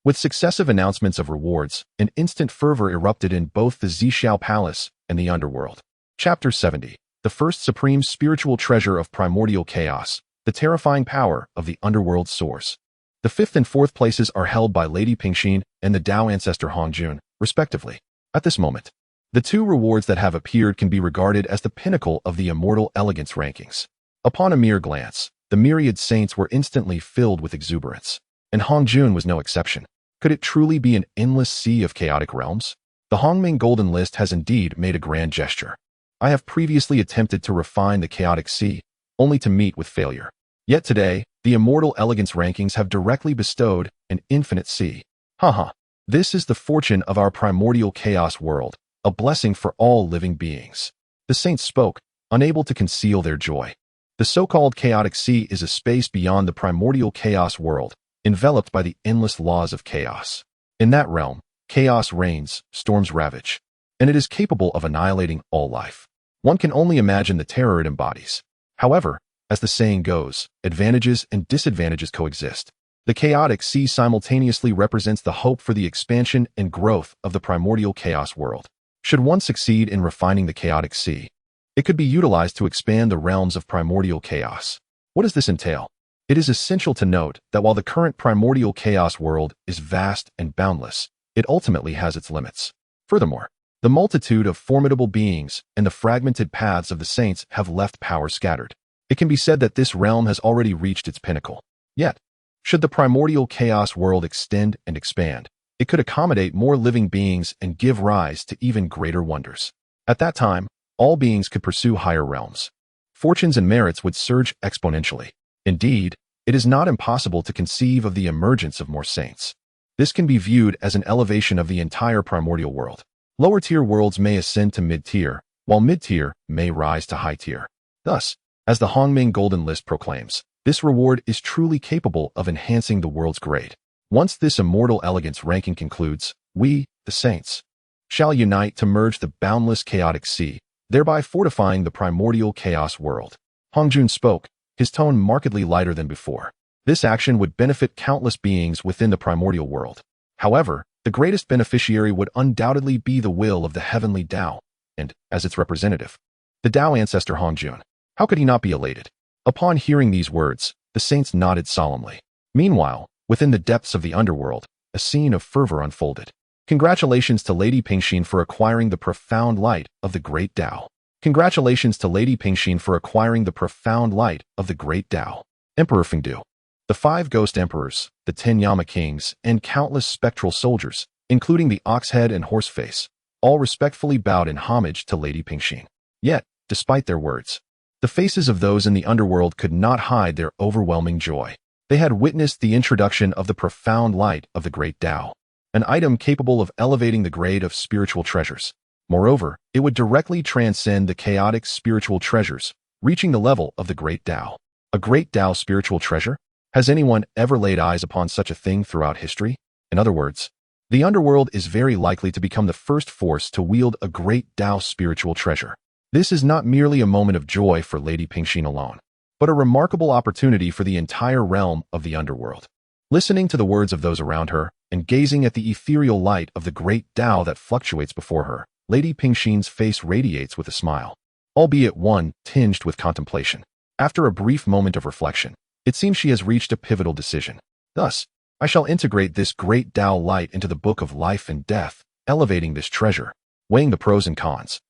A: With successive announcements of rewards, an instant fervor erupted in both the Zhixiao Palace and the underworld. Chapter 70. The first supreme spiritual treasure of primordial chaos, the terrifying power of the underworld source. The fifth and fourth places are held by Lady Pingxin and the Tao ancestor Hongjun, respectively. At this moment, the two rewards that have appeared can be regarded as the pinnacle of the immortal elegance rankings. Upon a mere glance, the myriad saints were instantly filled with exuberance, and Hongjun was no exception. Could it truly be an endless sea of chaotic realms? The Hongmeng Golden List has indeed made a grand gesture. I have previously attempted to refine the chaotic sea, only to meet with failure. Yet today, the immortal elegance rankings have directly bestowed an infinite sea. Haha. This is the fortune of our primordial chaos world, a blessing for all living beings. The saints spoke, unable to conceal their joy. The so-called chaotic sea is a space beyond the primordial chaos world, enveloped by the endless laws of chaos. In that realm, chaos reigns, storms ravage, and it is capable of annihilating all life. One can only imagine the terror it embodies. However, as the saying goes, advantages and disadvantages coexist. The chaotic sea simultaneously represents the hope for the expansion and growth of the primordial chaos world. Should one succeed in refining the chaotic sea, it could be utilized to expand the realms of primordial chaos. What does this entail? It is essential to note that while the current primordial chaos world is vast and boundless, it ultimately has its limits. Furthermore, the multitude of formidable beings and the fragmented paths of the saints have left power scattered. It can be said that this realm has already reached its pinnacle. Yet, should the primordial chaos world extend and expand, it could accommodate more living beings and give rise to even greater wonders. At that time, all beings could pursue higher realms. Fortunes and merits would surge exponentially. Indeed, it is not impossible to conceive of the emergence of more saints. This can be viewed as an elevation of the entire primordial world. Lower-tier worlds may ascend to mid-tier, while mid-tier may rise to high-tier. Thus, as the Hongmeng Golden List proclaims, this reward is truly capable of enhancing the world's grade. Once this immortal elegance ranking concludes, we, the saints, shall unite to merge the boundless chaotic sea, thereby fortifying the primordial chaos world. Hongjun spoke, his tone markedly lighter than before. This action would benefit countless beings within the primordial world. However, the greatest beneficiary would undoubtedly be the will of the heavenly Tao, and, as its representative, the Tao ancestor Hongjun. How could he not be elated? Upon hearing these words, the saints nodded solemnly. Meanwhile, within the depths of the underworld, a scene of fervor unfolded. Congratulations to Lady Pingxin for acquiring the profound light of the Great Dao. Congratulations to Lady Pingxin for acquiring the profound light of the Great Dao. Emperor Fengdu. The 5 ghost emperors, the 10 Yama kings, and countless spectral soldiers, including the Oxhead and Horseface, all respectfully bowed in homage to Lady Pingxin. Yet, despite their words, the faces of those in the underworld could not hide their overwhelming joy. They had witnessed the introduction of the profound light of the Great Dao, an item capable of elevating the grade of spiritual treasures. Moreover, it would directly transcend the chaotic spiritual treasures, reaching the level of the Great Dao. A Great Dao spiritual treasure? Has anyone ever laid eyes upon such a thing throughout history? In other words, the underworld is very likely to become the first force to wield a Great Dao spiritual treasure. This is not merely a moment of joy for Lady Pingxin alone, but a remarkable opportunity for the entire realm of the underworld. Listening to the words of those around her, and gazing at the ethereal light of the Great Dao that fluctuates before her, Lady Pingxin's face radiates with a smile, albeit one tinged with contemplation. After a brief moment of reflection, it seems she has reached a pivotal decision. Thus, I shall integrate this Great Dao light into the book of life and death, elevating this treasure, weighing the pros and cons.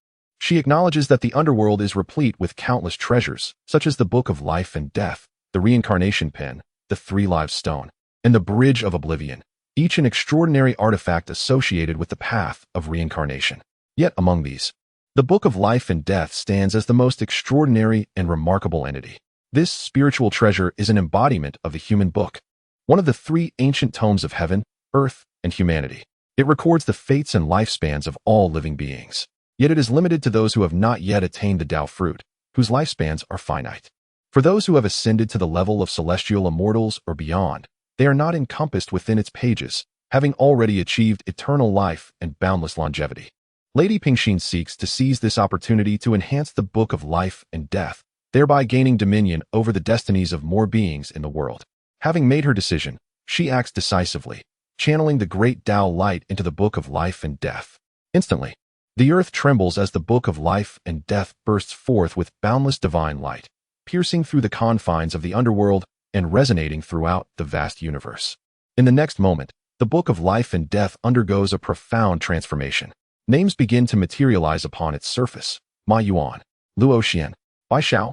A: She acknowledges that the underworld is replete with countless treasures, such as the Book of Life and Death, the Reincarnation Pen, the Three Lives Stone, and the Bridge of Oblivion, each an extraordinary artifact associated with the path of reincarnation. Yet among these, the Book of Life and Death stands as the most extraordinary and remarkable entity. This spiritual treasure is an embodiment of the human book, one of the three ancient tomes of heaven, earth, and humanity. It records the fates and lifespans of all living beings. Yet it is limited to those who have not yet attained the Dao fruit, whose lifespans are finite. For those who have ascended to the level of celestial immortals or beyond, they are not encompassed within its pages, having already achieved eternal life and boundless longevity. Lady Pingxin seeks to seize this opportunity to enhance the Book of Life and Death, thereby gaining dominion over the destinies of more beings in the world. Having made her decision, she acts decisively, channeling the Great Dao light into the Book of Life and Death. Instantly, the earth trembles as the Book of Life and Death bursts forth with boundless divine light, piercing through the confines of the underworld and resonating throughout the vast universe. In the next moment, the Book of Life and Death undergoes a profound transformation. Names begin to materialize upon its surface: Ma Yuan, Luo Xian, Bai Xiao,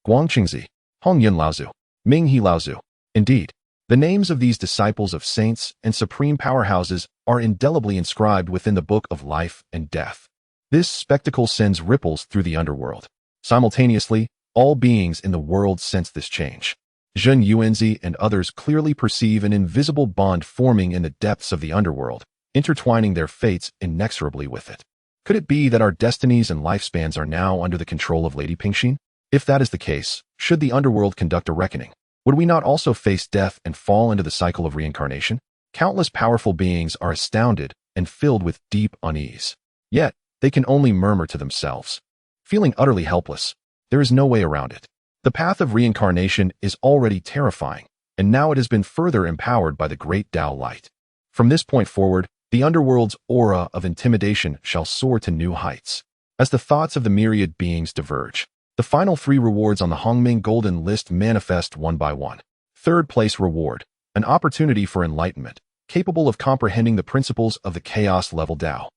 A: Guang Qingzi, Hong Yin Laozu, Ming He Laozu. Indeed, the names of these disciples of saints and supreme powerhouses are indelibly inscribed within the Book of Life and Death. This spectacle sends ripples through the underworld. Simultaneously, all beings in the world sense this change. Zhen Yuanzi and others clearly perceive an invisible bond forming in the depths of the underworld, intertwining their fates inexorably with it. Could it be that our destinies and lifespans are now under the control of Lady Pingxin? If that is the case, should the underworld conduct a reckoning? Would we not also face death and fall into the cycle of reincarnation? Countless powerful beings are astounded and filled with deep unease. Yet, they can only murmur to themselves. Feeling utterly helpless, there is no way around it. The path of reincarnation is already terrifying, and now it has been further empowered by the Great Dao light. From this point forward, the underworld's aura of intimidation shall soar to new heights. As the thoughts of the myriad beings diverge, the final 3 rewards on the Hongming Golden List manifest one by one. Third place reward, an opportunity for enlightenment, capable of comprehending the principles of the chaos-level Dao.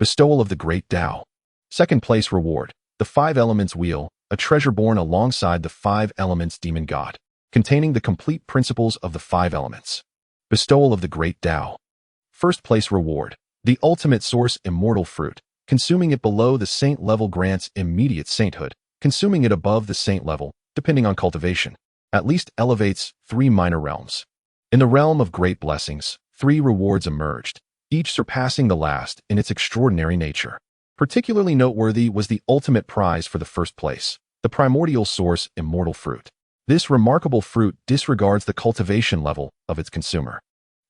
A: Bestowal of the Great Dao. Second place reward, the 5 Elements Wheel, a treasure born alongside the 5 Elements Demon God, containing the complete principles of the 5 elements. Bestowal of the Great Dao. First place reward, the Ultimate Source Immortal Fruit. Consuming it below the saint level grants immediate sainthood. Consuming it above the saint level, depending on cultivation, at least elevates 3 minor realms. In the realm of great blessings, 3 rewards emerged, each surpassing the last in its extraordinary nature. Particularly noteworthy was the ultimate prize for the first place, the Primordial Source Immortal Fruit. This remarkable fruit disregards the cultivation level of its consumer.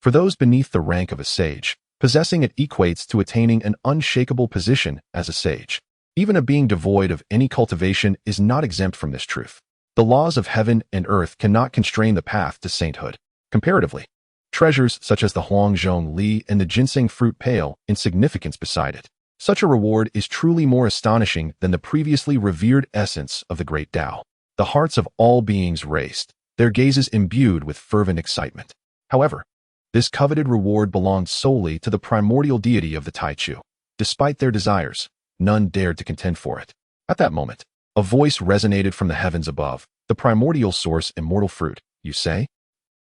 A: For those beneath the rank of a sage, possessing it equates to attaining an unshakable position as a sage. Even a being devoid of any cultivation is not exempt from this truth. The laws of heaven and earth cannot constrain the path to sainthood. Comparatively, treasures such as the Huangzhong Li and the ginseng fruit pale in significance beside it. Such a reward is truly more astonishing than the previously revered essence of the Great Dao. The hearts of all beings raced, their gazes imbued with fervent excitement. However, this coveted reward belonged solely to the primordial deity of the Taichu. Despite their desires, none dared to contend for it. At that moment, a voice resonated from the heavens above. The Primordial Source Immortal Fruit, you say?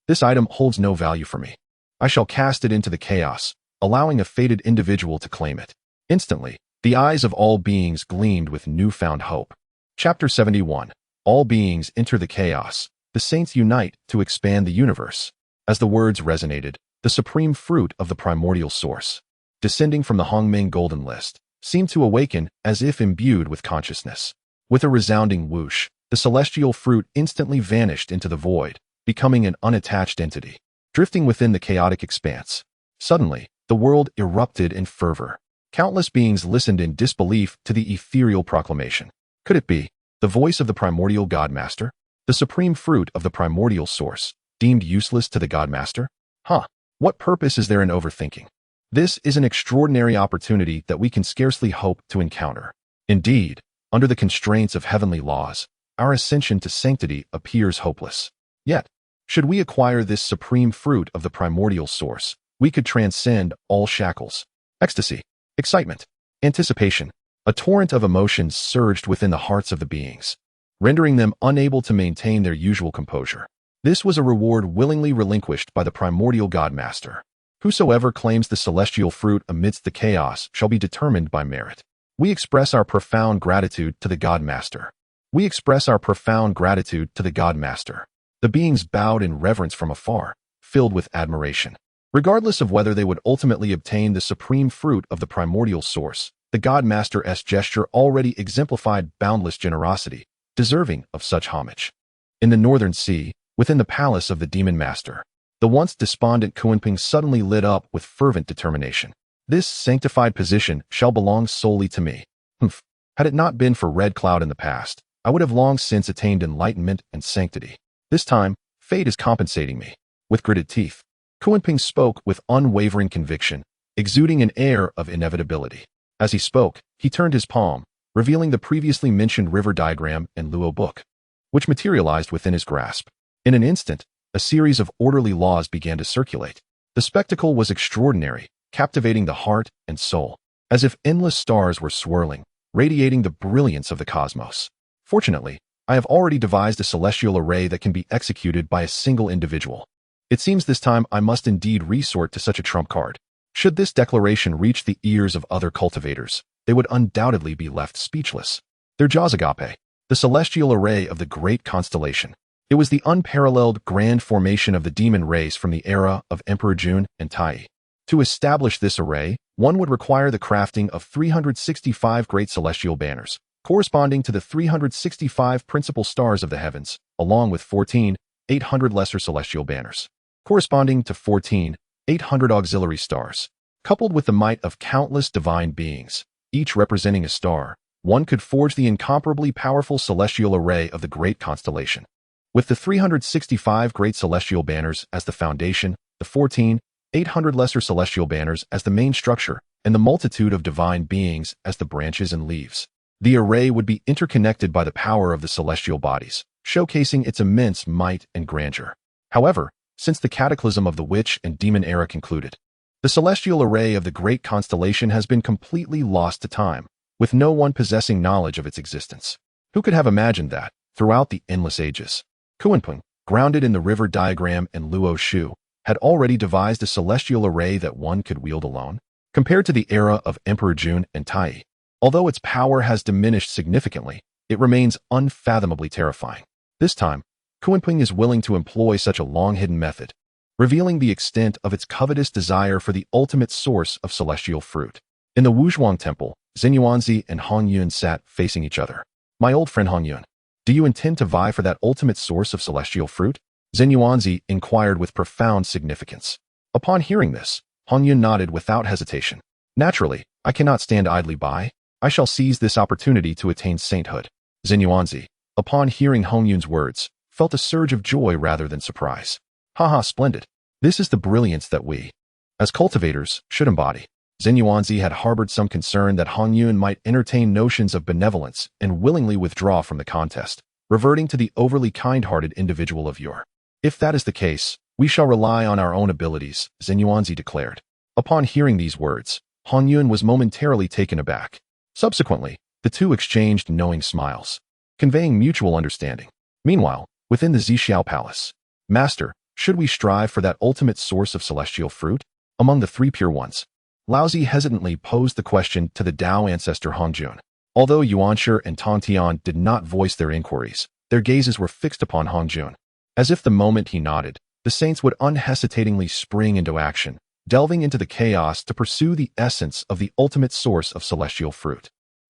A: This item holds no value for me. I shall cast it into the chaos, allowing a fated individual to claim it. Instantly, the eyes of all beings gleamed with newfound hope. Chapter 71. All beings enter the chaos. The saints unite to expand the universe. As the words resonated, the supreme fruit of the primordial source, descending from the Hongming Golden List, seemed to awaken as if imbued with consciousness. With a resounding whoosh, the celestial fruit instantly vanished into the void, becoming an unattached entity, drifting within the chaotic expanse. Suddenly, the world erupted in fervor. Countless beings listened in disbelief to the ethereal proclamation. Could it be the voice of the primordial Godmaster? The supreme fruit of the primordial source, deemed useless to the Godmaster? What purpose is there in overthinking? This is an extraordinary opportunity that we can scarcely hope to encounter. Indeed, under the constraints of heavenly laws, our ascension to sanctity appears hopeless. Yet, should we acquire this supreme fruit of the primordial source, we could transcend all shackles. Ecstasy, excitement, anticipation, A torrent of emotions surged within the hearts of the beings, rendering them unable to maintain their usual composure. This was a reward willingly relinquished by the primordial God Master. Whosoever claims the celestial fruit amidst the chaos shall be determined by merit. We express our profound gratitude to the God Master. We express our profound gratitude to the God Master. The beings bowed in reverence from afar, filled with admiration. Regardless of whether they would ultimately obtain the supreme fruit of the primordial source, the God Master's gesture already exemplified boundless generosity, deserving of such homage. In the northern sea, within the palace of the Demon Master, the once despondent Kunping suddenly lit up with fervent determination. This sanctified position shall belong solely to me. Had it not been for Red Cloud in the past, I would have long since attained enlightenment and sanctity. This time, fate is compensating me. With gritted teeth, Kunping spoke with unwavering conviction, exuding an air of inevitability. As he spoke, he turned his palm, revealing the previously mentioned river diagram and Luo book, which materialized within his grasp. In an instant, a series of orderly laws began to circulate. The spectacle was extraordinary, captivating the heart and soul, as if endless stars were swirling, radiating the brilliance of the cosmos. Fortunately, I have already devised a celestial array that can be executed by a single individual. It seems this time I must indeed resort to such a trump card. Should this declaration reach the ears of other cultivators, they would undoubtedly be left speechless. Their jaws agape, the celestial array of the great constellation. It was the unparalleled grand formation of the demon race from the era of Emperor Jun and Tai. To establish this array, one would require the crafting of 365 great celestial banners, corresponding to the 365 principal stars of the heavens, along with 14,800 lesser celestial banners, corresponding to 14,800 auxiliary stars. Coupled with the might of countless divine beings, each representing a star, one could forge the incomparably powerful celestial array of the great constellation. With the 365 great celestial banners as the foundation, the 14,800 lesser celestial banners as the main structure, and the multitude of divine beings as the branches and leaves, the array would be interconnected by the power of the celestial bodies, showcasing its immense might and grandeur. However, since the cataclysm of the witch and demon era concluded, the celestial array of the great constellation has been completely lost to time, with no one possessing knowledge of its existence. Who could have imagined that, throughout the endless ages, Kunping, grounded in the river diagram and Luo Shu, had already devised a celestial array that one could wield alone? Compared to the era of Emperor Jun and Tai, although its power has diminished significantly, it remains unfathomably terrifying. This time, Kunping is willing to employ such a long-hidden method, revealing the extent of its covetous desire for the ultimate source of celestial fruit. In the Wuzhuang Temple, Xinyuanzi and Hong Yun sat facing each other. My old friend Hong Yun, do you intend to vie for that ultimate source of celestial fruit? Xinyuanzi inquired with profound significance. Upon hearing this, Hong Yun nodded without hesitation. Naturally, I cannot stand idly by. I shall seize this opportunity to attain sainthood. Xinyuanzi, upon hearing Hong Yun's words, felt a surge of joy rather than surprise. Haha, splendid. This is the brilliance that we, as cultivators, should embody. Xinyuanzi had harbored some concern that Hong Yun might entertain notions of benevolence and willingly withdraw from the contest, reverting to the overly kind-hearted individual of yore. If that is the case, we shall rely on our own abilities, Xinyuanzi declared. Upon hearing these words, Hong Yun was momentarily taken aback. Subsequently, the two exchanged knowing smiles, conveying mutual understanding. Meanwhile, within the Zixiao Palace, Master, should we strive for that ultimate source of celestial fruit? Among the three pure ones, Laozi hesitantly posed the question to the Dao ancestor Hongjun. Although Yuanshi and Tongtian did not voice their inquiries, their gazes were fixed upon Hongjun. As if the moment he nodded, the saints would unhesitatingly spring into action, delving into the chaos to pursue the essence of the ultimate source of celestial fruit.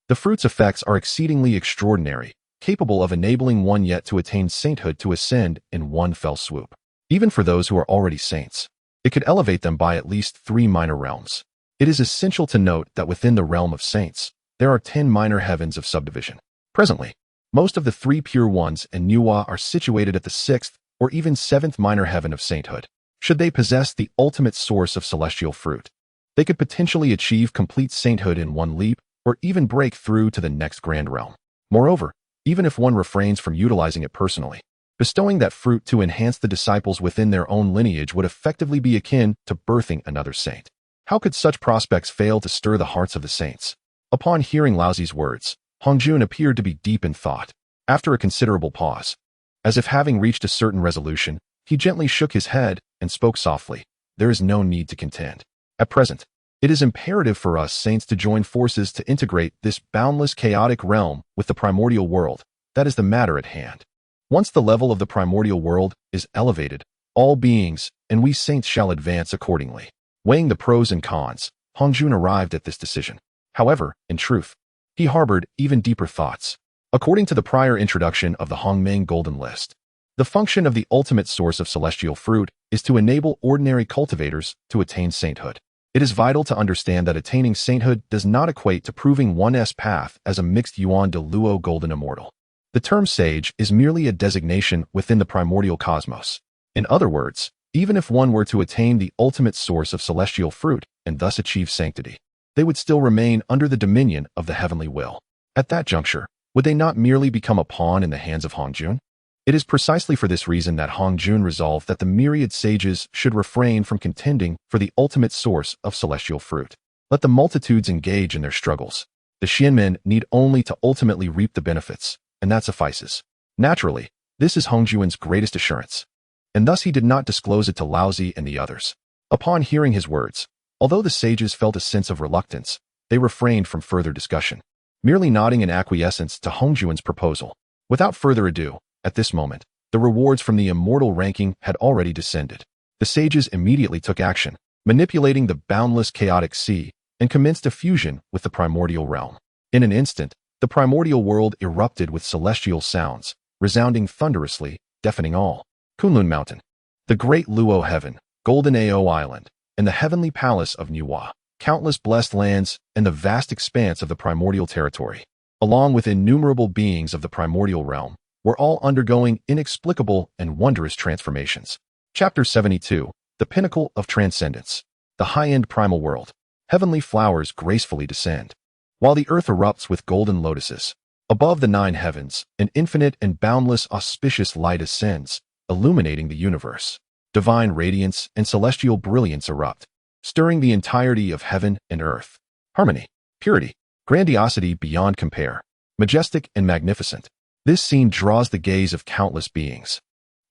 A: The fruit's effects are exceedingly extraordinary, capable of enabling one yet to attain sainthood to ascend in one fell swoop. Even for those who are already saints, it could elevate them by at least 3 minor realms. It is essential to note that within the realm of saints, there are 10 minor heavens of subdivision. Presently, most of the 3 pure ones and Nuwa are situated at the 6th or even 7th minor heaven of sainthood. Should they possess the ultimate source of celestial fruit, they could potentially achieve complete sainthood in one leap or even break through to the next grand realm. Moreover, even if one refrains from utilizing it personally, bestowing that fruit to enhance the disciples within their own lineage would effectively be akin to birthing another saint. How could such prospects fail to stir the hearts of the saints? Upon hearing Laozi's words, Hongjun appeared to be deep in thought. After a considerable pause, as if having reached a certain resolution, he gently shook his head and spoke softly. There is no need to contend. At present, it is imperative for us saints to join forces to integrate this boundless chaotic realm with the primordial world. That is the matter at hand. Once the level of the primordial world is elevated, all beings and we saints shall advance accordingly. Weighing the pros and cons, Hongjun arrived at this decision. However, in truth, he harbored even deeper thoughts. According to the prior introduction of the Hongmeng Golden List, the function of the ultimate source of celestial fruit is to enable ordinary cultivators to attain sainthood. It is vital to understand that attaining sainthood does not equate to proving one's path as a mixed Yuan de Luo golden immortal. The term sage is merely a designation within the primordial cosmos. In other words, even if one were to attain the ultimate source of celestial fruit and thus achieve sanctity, they would still remain under the dominion of the heavenly will. At that juncture, would they not merely become a pawn in the hands of Hongjun? It is precisely for this reason that Hongjun resolved that the myriad sages should refrain from contending for the ultimate source of celestial fruit. Let the multitudes engage in their struggles. The Xianmen need only to ultimately reap the benefits, and that suffices. Naturally, this is Hongjun's greatest assurance, and thus he did not disclose it to Laozi and the others. Upon hearing his words, although the sages felt a sense of reluctance, they refrained from further discussion, merely nodding in acquiescence to Hongjun's proposal. Without further ado, at this moment, the rewards from the immortal ranking had already descended. The sages immediately took action, manipulating the boundless chaotic sea, and commenced a fusion with the primordial realm. In an instant, the primordial world erupted with celestial sounds, resounding thunderously, deafening all. Kunlun Mountain, the great Luo Heaven, Golden Ao Island, and the heavenly palace of Nuwa, countless blessed lands, and the vast expanse of the primordial territory, along with innumerable beings of the primordial realm, were all undergoing inexplicable and wondrous transformations. Chapter 72, The Pinnacle of Transcendence. The high-end primal world. Heavenly flowers gracefully descend, while the earth erupts with golden lotuses. Above the 9 heavens, an infinite and boundless auspicious light ascends, illuminating the universe. Divine radiance and celestial brilliance erupt, stirring the entirety of heaven and earth. Harmony, purity, grandiosity beyond compare, majestic and magnificent. This scene draws the gaze of countless beings,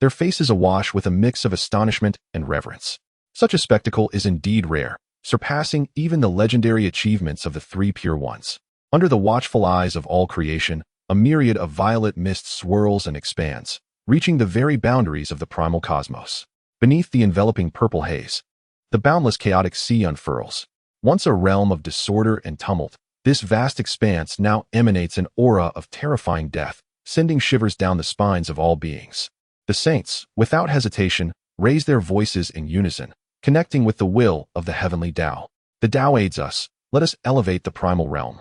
A: their faces awash with a mix of astonishment and reverence. Such a spectacle is indeed rare, surpassing even the legendary achievements of the 3 Pure Ones. Under the watchful eyes of all creation, a myriad of violet mist swirls and expands, reaching the very boundaries of the primal cosmos. Beneath the enveloping purple haze, the boundless chaotic sea unfurls. Once a realm of disorder and tumult, this vast expanse now emanates an aura of terrifying death, sending shivers down the spines of all beings. The saints, without hesitation, raise their voices in unison, connecting with the will of the heavenly Tao. The Tao aids us, let us elevate the primal realm.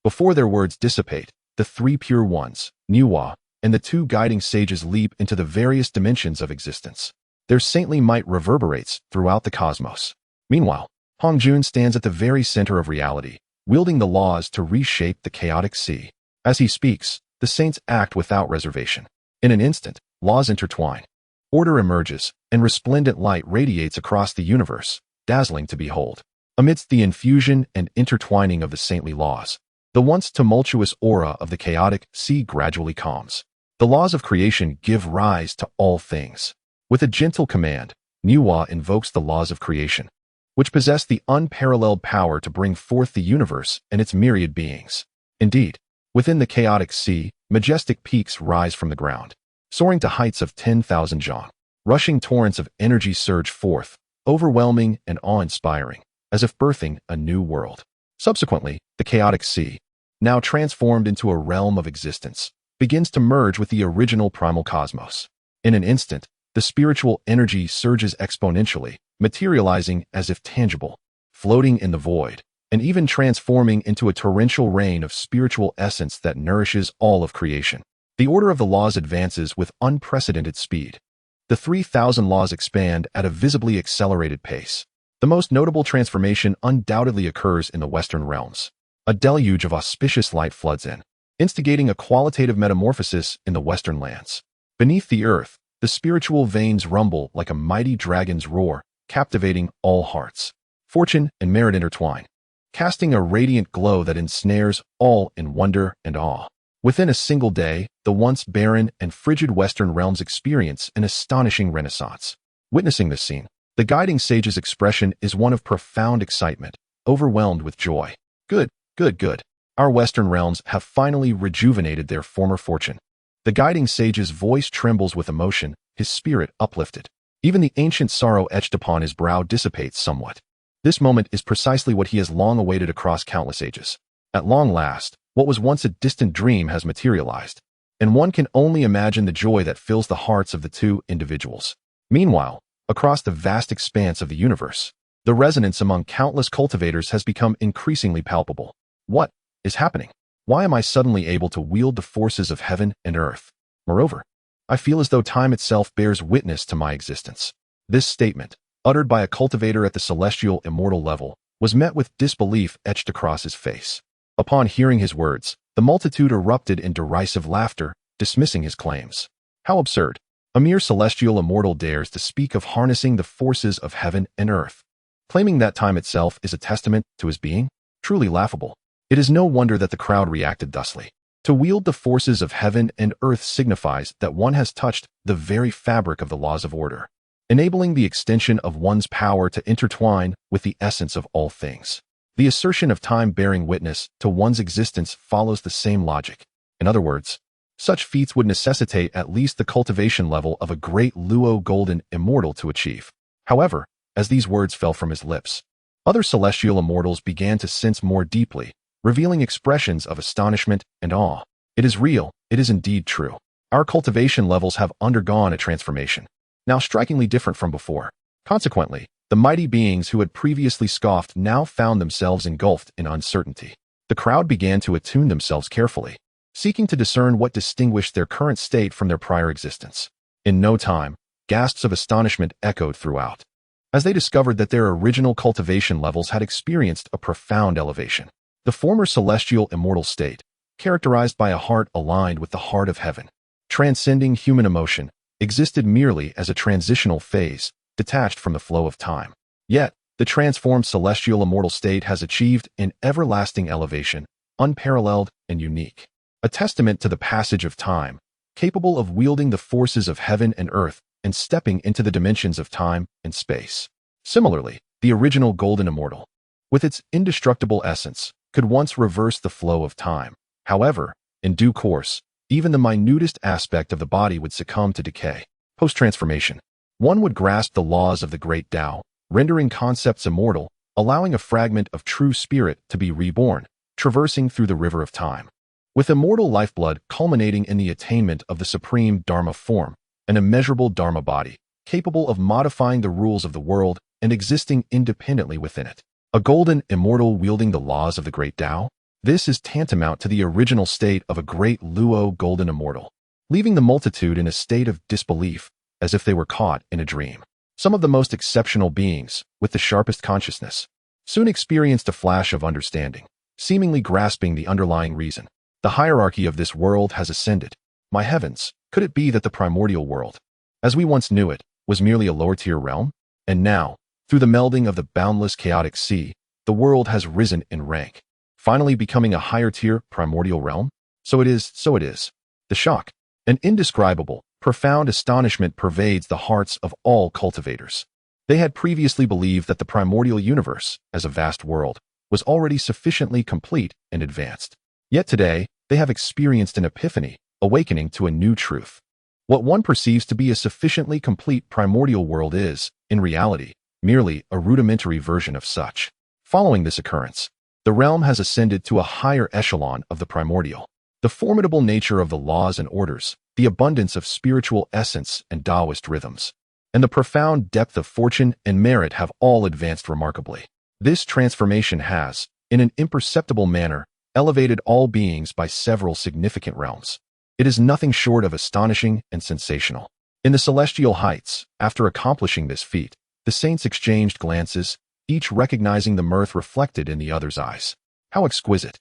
A: Before their words dissipate, the 3 Pure Ones, Nuwa, and the 2 guiding sages leap into the various dimensions of existence. Their saintly might reverberates throughout the cosmos. Meanwhile, Hongjun stands at the very center of reality, wielding the laws to reshape the chaotic sea. As he speaks, the saints act without reservation. In an instant, laws intertwine. Order emerges, and resplendent light radiates across the universe, dazzling to behold. Amidst the infusion and intertwining of the saintly laws, the once tumultuous aura of the chaotic sea gradually calms. The laws of creation give rise to all things. With a gentle command, Nuwa invokes the laws of creation, which possess the unparalleled power to bring forth the universe and its myriad beings. Indeed, within the chaotic sea, majestic peaks rise from the ground, soaring to heights of 10,000 zhang. Rushing torrents of energy surge forth, overwhelming and awe-inspiring, as if birthing a new world. Subsequently, the chaotic sea, now transformed into a realm of existence, begins to merge with the original primal cosmos. In an instant, the spiritual energy surges exponentially, materializing as if tangible, floating in the void, and even transforming into a torrential rain of spiritual essence that nourishes all of creation. The order of the laws advances with unprecedented speed. The 3,000 laws expand at a visibly accelerated pace. The most notable transformation undoubtedly occurs in the Western realms. A deluge of auspicious light floods in, instigating a qualitative metamorphosis in the Western lands. Beneath the earth, the spiritual veins rumble like a mighty dragon's roar, captivating all hearts. Fortune and merit intertwine. casting a radiant glow that ensnares all in wonder and awe. Within a single day, the once barren and frigid Western realms experience an astonishing renaissance. Witnessing this scene, the guiding sage's expression is one of profound excitement, overwhelmed with joy. Good, good, good. Our Western realms have finally rejuvenated their former fortune. The guiding sage's voice trembles with emotion, his spirit uplifted. Even the ancient sorrow etched upon his brow dissipates somewhat. This moment is precisely what he has long awaited across countless ages. At long last, what was once a distant dream has materialized, and one can only imagine the joy that fills the hearts of the two individuals. Meanwhile, across the vast expanse of the universe, the resonance among countless cultivators has become increasingly palpable. What is happening? Why am I suddenly able to wield the forces of heaven and earth? Moreover, I feel as though time itself bears witness to my existence. This statement, uttered by a cultivator at the celestial immortal level, was met with disbelief etched across his face. Upon hearing his words, the multitude erupted in derisive laughter, dismissing his claims. How absurd! A mere celestial immortal dares to speak of harnessing the forces of heaven and earth, claiming that time itself is a testament to his being? Truly laughable. It is no wonder that the crowd reacted thusly. To wield the forces of heaven and earth signifies that one has touched the very fabric of the laws of order, enabling the extension of one's power to intertwine with the essence of all things. The assertion of time bearing witness to one's existence follows the same logic. In other words, such feats would necessitate at least the cultivation level of a great Luo golden immortal to achieve. However, as these words fell from his lips, other celestial immortals began to sense more deeply, revealing expressions of astonishment and awe. It is real, it is indeed true. Our cultivation levels have undergone a transformation, now strikingly different from before. Consequently, the mighty beings who had previously scoffed now found themselves engulfed in uncertainty. The crowd began to attune themselves carefully, seeking to discern what distinguished their current state from their prior existence. In no time, gasps of astonishment echoed throughout, as they discovered that their original cultivation levels had experienced a profound elevation. The former celestial immortal state, characterized by a heart aligned with the heart of heaven, transcending human emotion, existed merely as a transitional phase, detached from the flow of time. Yet, the transformed celestial immortal state has achieved an everlasting elevation, unparalleled and unique. A testament to the passage of time, capable of wielding the forces of heaven and earth and stepping into the dimensions of time and space. Similarly, the original golden immortal, with its indestructible essence, could once reverse the flow of time. However, in due course, even the minutest aspect of the body would succumb to decay. Post-transformation, one would grasp the laws of the Great Dao, rendering concepts immortal, allowing a fragment of true spirit to be reborn, traversing through the river of time. With immortal lifeblood culminating in the attainment of the supreme Dharma form, an immeasurable Dharma body, capable of modifying the rules of the world and existing independently within it. A golden immortal wielding the laws of the Great Dao? This is tantamount to the original state of a great Luo golden immortal, leaving the multitude in a state of disbelief, as if they were caught in a dream. Some of the most exceptional beings, with the sharpest consciousness, soon experienced a flash of understanding, seemingly grasping the underlying reason. The hierarchy of this world has ascended. My heavens, could it be that the primordial world, as we once knew it, was merely a lower-tier realm? And now, through the melding of the boundless chaotic sea, the world has risen in rank, finally becoming a higher-tier primordial realm? So it is. The shock, an indescribable, profound astonishment pervades the hearts of all cultivators. They had previously believed that the primordial universe, as a vast world, was already sufficiently complete and advanced. Yet today, they have experienced an epiphany, awakening to a new truth. What one perceives to be a sufficiently complete primordial world is, in reality, merely a rudimentary version of such. Following this occurrence, the realm has ascended to a higher echelon of the primordial. The formidable nature of the laws and orders, the abundance of spiritual essence and Taoist rhythms, and the profound depth of fortune and merit have all advanced remarkably. This transformation has, in an imperceptible manner, elevated all beings by several significant realms. It is nothing short of astonishing and sensational. In the celestial heights, after accomplishing this feat, the saints exchanged glances, each recognizing the mirth reflected in the other's eyes. How exquisite!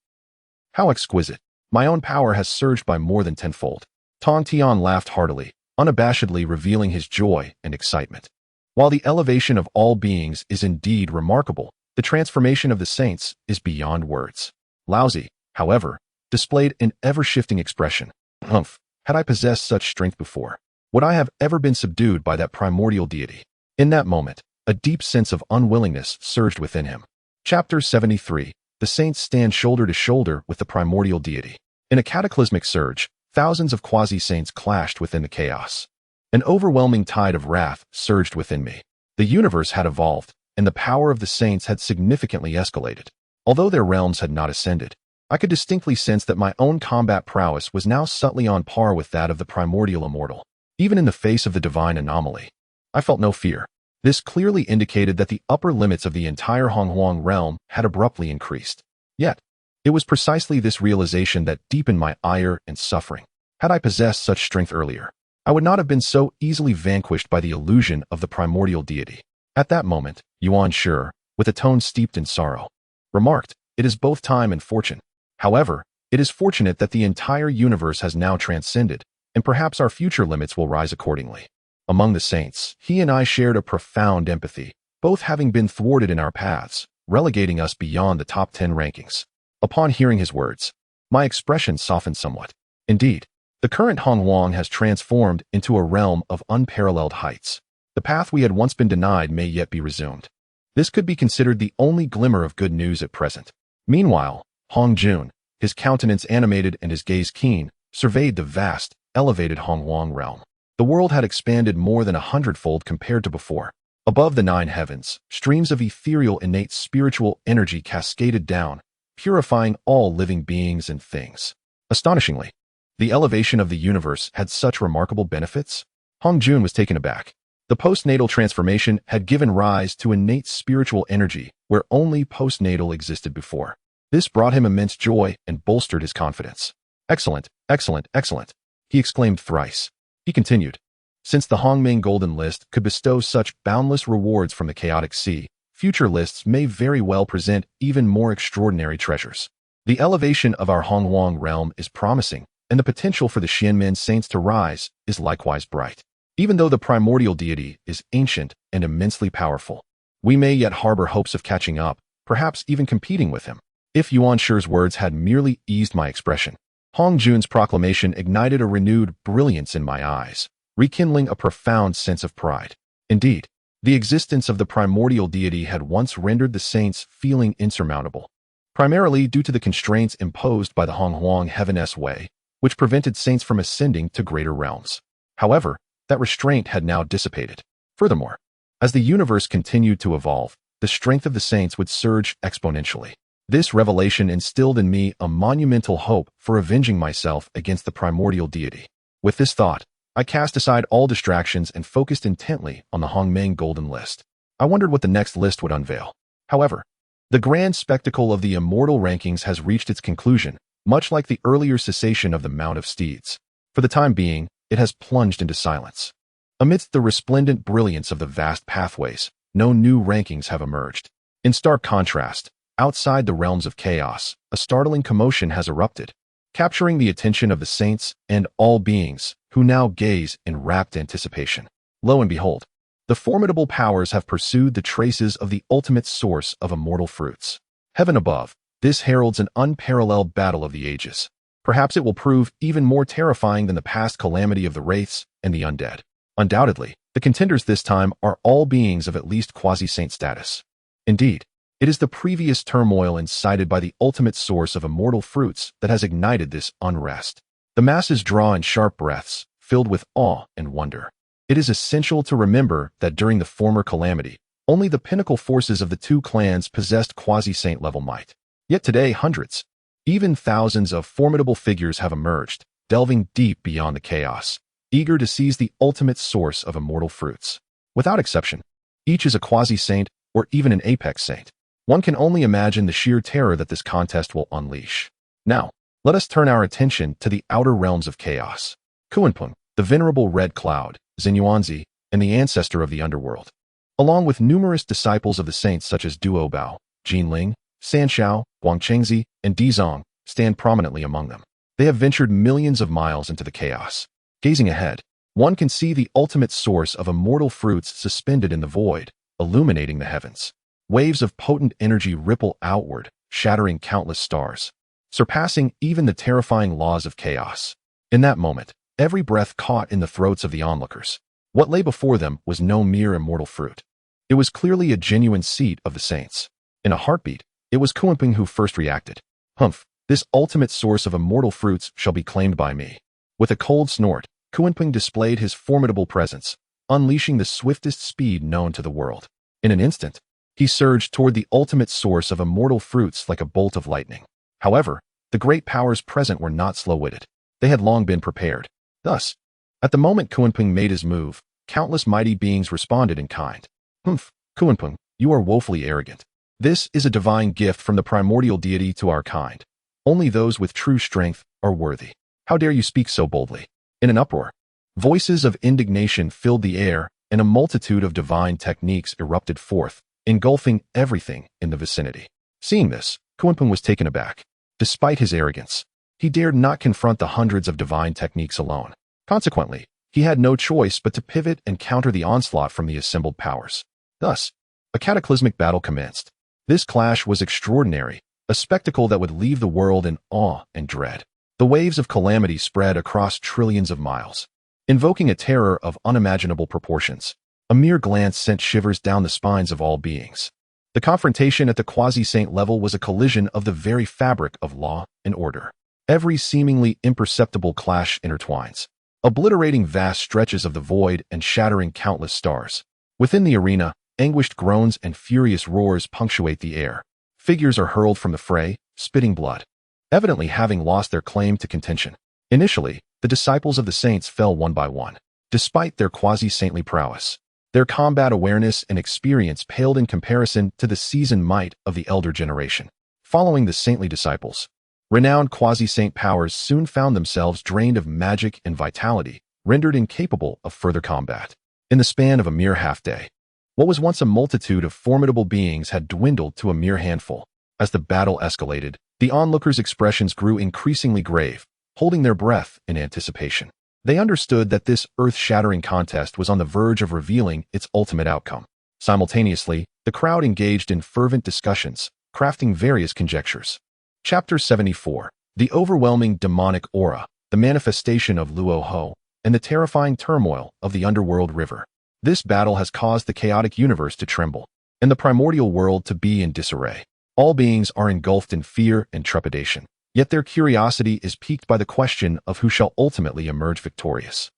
A: How exquisite! My own power has surged by more than tenfold. Tong Tian laughed heartily, unabashedly revealing his joy and excitement. While the elevation of all beings is indeed remarkable, The transformation of the saints is beyond words. Laozi, however, displayed an ever-shifting expression. Humph, had I possessed such strength before, would I have ever been subdued by that primordial deity? In that moment, a deep sense of unwillingness surged within him. Chapter 73. The saints stand shoulder to shoulder with the primordial deity. In a cataclysmic surge, thousands of quasi-saints clashed within the chaos. An overwhelming tide of wrath surged within me. The universe had evolved, and the power of the saints had significantly escalated. Although their realms had not ascended, I could distinctly sense that my own combat prowess was now subtly on par with that of the primordial immortal. Even in the face of the divine anomaly, I felt no fear. This clearly indicated that the upper limits of the entire Honghuang realm had abruptly increased. Yet, it was precisely this realization that deepened my ire and suffering. Had I possessed such strength earlier, I would not have been so easily vanquished by the illusion of the primordial deity. At that moment, Yuan Shi, with a tone steeped in sorrow, remarked, "It is both time and fortune. However, it is fortunate that the entire universe has now transcended, and perhaps our future limits will rise accordingly." Among the saints, he and I shared a profound empathy, both having been thwarted in our paths, relegating us beyond the top 10 rankings. Upon hearing his words, my expression softened somewhat. Indeed, the current Honghuang has transformed into a realm of unparalleled heights. The path we had once been denied may yet be resumed. This could be considered the only glimmer of good news at present. Meanwhile, Hong Jun, his countenance animated and his gaze keen, surveyed the vast, elevated Honghuang realm. The world had expanded more than 100-fold compared to before. Above the 9 heavens, streams of ethereal innate spiritual energy cascaded down, purifying all living beings and things. Astonishingly, the elevation of the universe had such remarkable benefits. Hong Jun was taken aback. The postnatal transformation had given rise to innate spiritual energy where only postnatal existed before. This brought him immense joy and bolstered his confidence. "Excellent, excellent, excellent," he exclaimed thrice. He continued, "Since the Hongming Golden List could bestow such boundless rewards from the chaotic sea, future lists may very well present even more extraordinary treasures. The elevation of our Honghuang realm is promising, and the potential for the Xianmen saints to rise is likewise bright. Even though the primordial deity is ancient and immensely powerful, we may yet harbor hopes of catching up, perhaps even competing with him." If Yuan Shi's words had merely eased my expression, Hong Jun's proclamation ignited a renewed brilliance in my eyes, rekindling a profound sense of pride. Indeed, the existence of the primordial deity had once rendered the saints feeling insurmountable, primarily due to the constraints imposed by the Honghuang Heaven-S Way, which prevented saints from ascending to greater realms. However, that restraint had now dissipated. Furthermore, as the universe continued to evolve, the strength of the saints would surge exponentially. This revelation instilled in me a monumental hope for avenging myself against the primordial deity. With this thought, I cast aside all distractions and focused intently on the Hongmeng Golden List. I wondered what the next list would unveil. However, the grand spectacle of the immortal rankings has reached its conclusion, much like the earlier cessation of the Mount of Steeds. For the time being, it has plunged into silence. Amidst the resplendent brilliance of the vast pathways, no new rankings have emerged. In stark contrast, outside the realms of chaos, a startling commotion has erupted, capturing the attention of the saints and all beings, who now gaze in rapt anticipation. Lo and behold, the formidable powers have pursued the traces of the ultimate source of immortal fruits. Heaven above, this heralds an unparalleled battle of the ages. Perhaps it will prove even more terrifying than the past calamity of the wraiths and the undead. Undoubtedly, the contenders this time are all beings of at least quasi-saint status. Indeed, it is the previous turmoil incited by the ultimate source of immortal fruits that has ignited this unrest. The masses draw in sharp breaths, filled with awe and wonder. It is essential to remember that during the former calamity, only the pinnacle forces of the 2 clans possessed quasi-saint level might. Yet today, hundreds, even thousands of formidable figures have emerged, delving deep beyond the chaos, eager to seize the ultimate source of immortal fruits. Without exception, each is a quasi-saint or even an apex saint. One can only imagine the sheer terror that this contest will unleash. Now, let us turn our attention to the outer realms of chaos. Kuanpeng, the venerable red cloud, Xinyuanzi, and the ancestor of the underworld, along with numerous disciples of the saints such as Duobao, Jinling, Sanshao, Guangchengzi, and Dizong, stand prominently among them. They have ventured millions of miles into the chaos. Gazing ahead, one can see the ultimate source of immortal fruits suspended in the void, illuminating the heavens. Waves of potent energy ripple outward, shattering countless stars, surpassing even the terrifying laws of chaos. In that moment, every breath caught in the throats of the onlookers. What lay before them was no mere immortal fruit. It was clearly a genuine seed of the saints. In a heartbeat, it was Kuanping who first reacted. Humph, this ultimate source of immortal fruits shall be claimed by me. With a cold snort, Kuanping displayed his formidable presence, unleashing the swiftest speed known to the world. In an instant, he surged toward the ultimate source of immortal fruits like a bolt of lightning. However, the great powers present were not slow-witted. They had long been prepared. Thus, at the moment Kuanping made his move, countless mighty beings responded in kind. Humph, Kuanping, you are woefully arrogant. This is a divine gift from the primordial deity to our kind. Only those with true strength are worthy. How dare you speak so boldly? In an uproar, voices of indignation filled the air, and a multitude of divine techniques erupted forth, engulfing everything in the vicinity. Seeing this, Kuanping was taken aback. Despite his arrogance, he dared not confront the hundreds of divine techniques alone. Consequently, he had no choice but to pivot and counter the onslaught from the assembled powers. Thus, a cataclysmic battle commenced. This clash was extraordinary, a spectacle that would leave the world in awe and dread. The waves of calamity spread across trillions of miles, invoking a terror of unimaginable proportions. A mere glance sent shivers down the spines of all beings. The confrontation at the quasi-saint level was a collision of the very fabric of law and order. Every seemingly imperceptible clash intertwines, obliterating vast stretches of the void and shattering countless stars. Within the arena, anguished groans and furious roars punctuate the air. Figures are hurled from the fray, spitting blood, evidently having lost their claim to contention. Initially, the disciples of the saints fell one by one. Despite their quasi-saintly prowess, their combat awareness and experience paled in comparison to the seasoned might of the elder generation. Following the saintly disciples, renowned quasi-saint powers soon found themselves drained of magic and vitality, rendered incapable of further combat. In the span of a mere half-day, what was once a multitude of formidable beings had dwindled to a mere handful. As the battle escalated, the onlookers' expressions grew increasingly grave, holding their breath in anticipation. They understood that this earth-shattering contest was on the verge of revealing its ultimate outcome. Simultaneously, the crowd engaged in fervent discussions, crafting various conjectures. Chapter 74. The overwhelming demonic aura, the manifestation of Luo Ho, and the terrifying turmoil of the underworld river. This battle has caused the chaotic universe to tremble, and the primordial world to be in disarray. All beings are engulfed in fear and trepidation. Yet their curiosity is piqued by the question of who shall ultimately emerge victorious.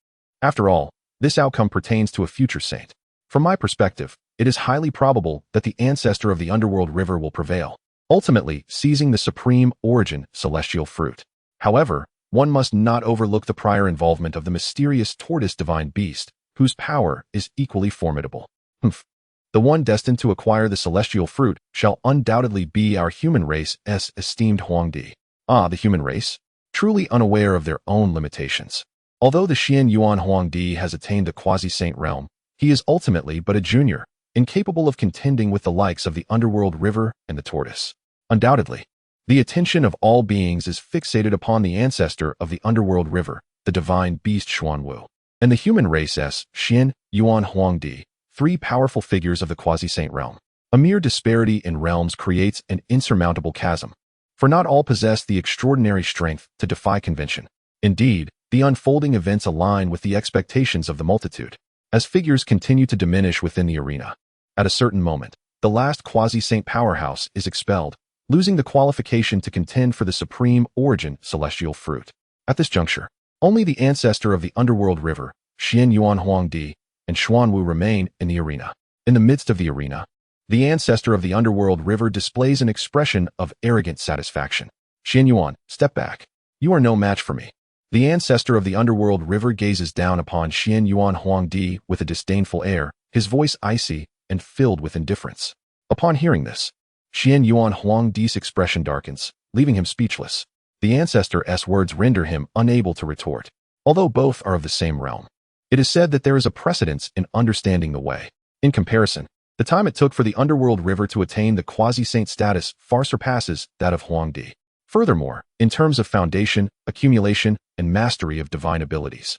A: After all, this outcome pertains to a future saint. From my perspective, it is highly probable that the ancestor of the underworld river will prevail, ultimately seizing the supreme origin celestial fruit. However, one must not overlook the prior involvement of the mysterious tortoise divine beast, whose power is equally formidable. The one destined to acquire the celestial fruit shall undoubtedly be our human race's esteemed Huangdi. Ah, the human race, truly unaware of their own limitations. Although the Xian Yuan Huangdi has attained the quasi-saint realm, he is ultimately but a junior, incapable of contending with the likes of the underworld river and the tortoise. Undoubtedly, the attention of all beings is fixated upon the ancestor of the underworld river, the divine beast Xuanwu, and the human race's Xian Yuan Huangdi, three powerful figures of the quasi-saint realm. A mere disparity in realms creates an insurmountable chasm, for not all possess the extraordinary strength to defy convention. Indeed, the unfolding events align with the expectations of the multitude, as figures continue to diminish within the arena. At a certain moment, the last quasi-saint powerhouse is expelled, losing the qualification to contend for the supreme origin celestial fruit. At this juncture, only the ancestor of the underworld river, Xian Yuan Huangdi, and Xuanwu remain in the arena. In the midst of the arena, the ancestor of the underworld river displays an expression of arrogant satisfaction. Xian Yuan, step back. You are no match for me. The ancestor of the underworld river gazes down upon Xian Yuan Huangdi with a disdainful air, his voice icy and filled with indifference. Upon hearing this, Xian Yuan Huangdi's expression darkens, leaving him speechless. The ancestor's words render him unable to retort. Although both are of the same realm, it is said that there is a precedence in understanding the way. In comparison, the time it took for the underworld river to attain the quasi-saint status far surpasses that of Huangdi. Furthermore, in terms of foundation, accumulation, and mastery of divine abilities,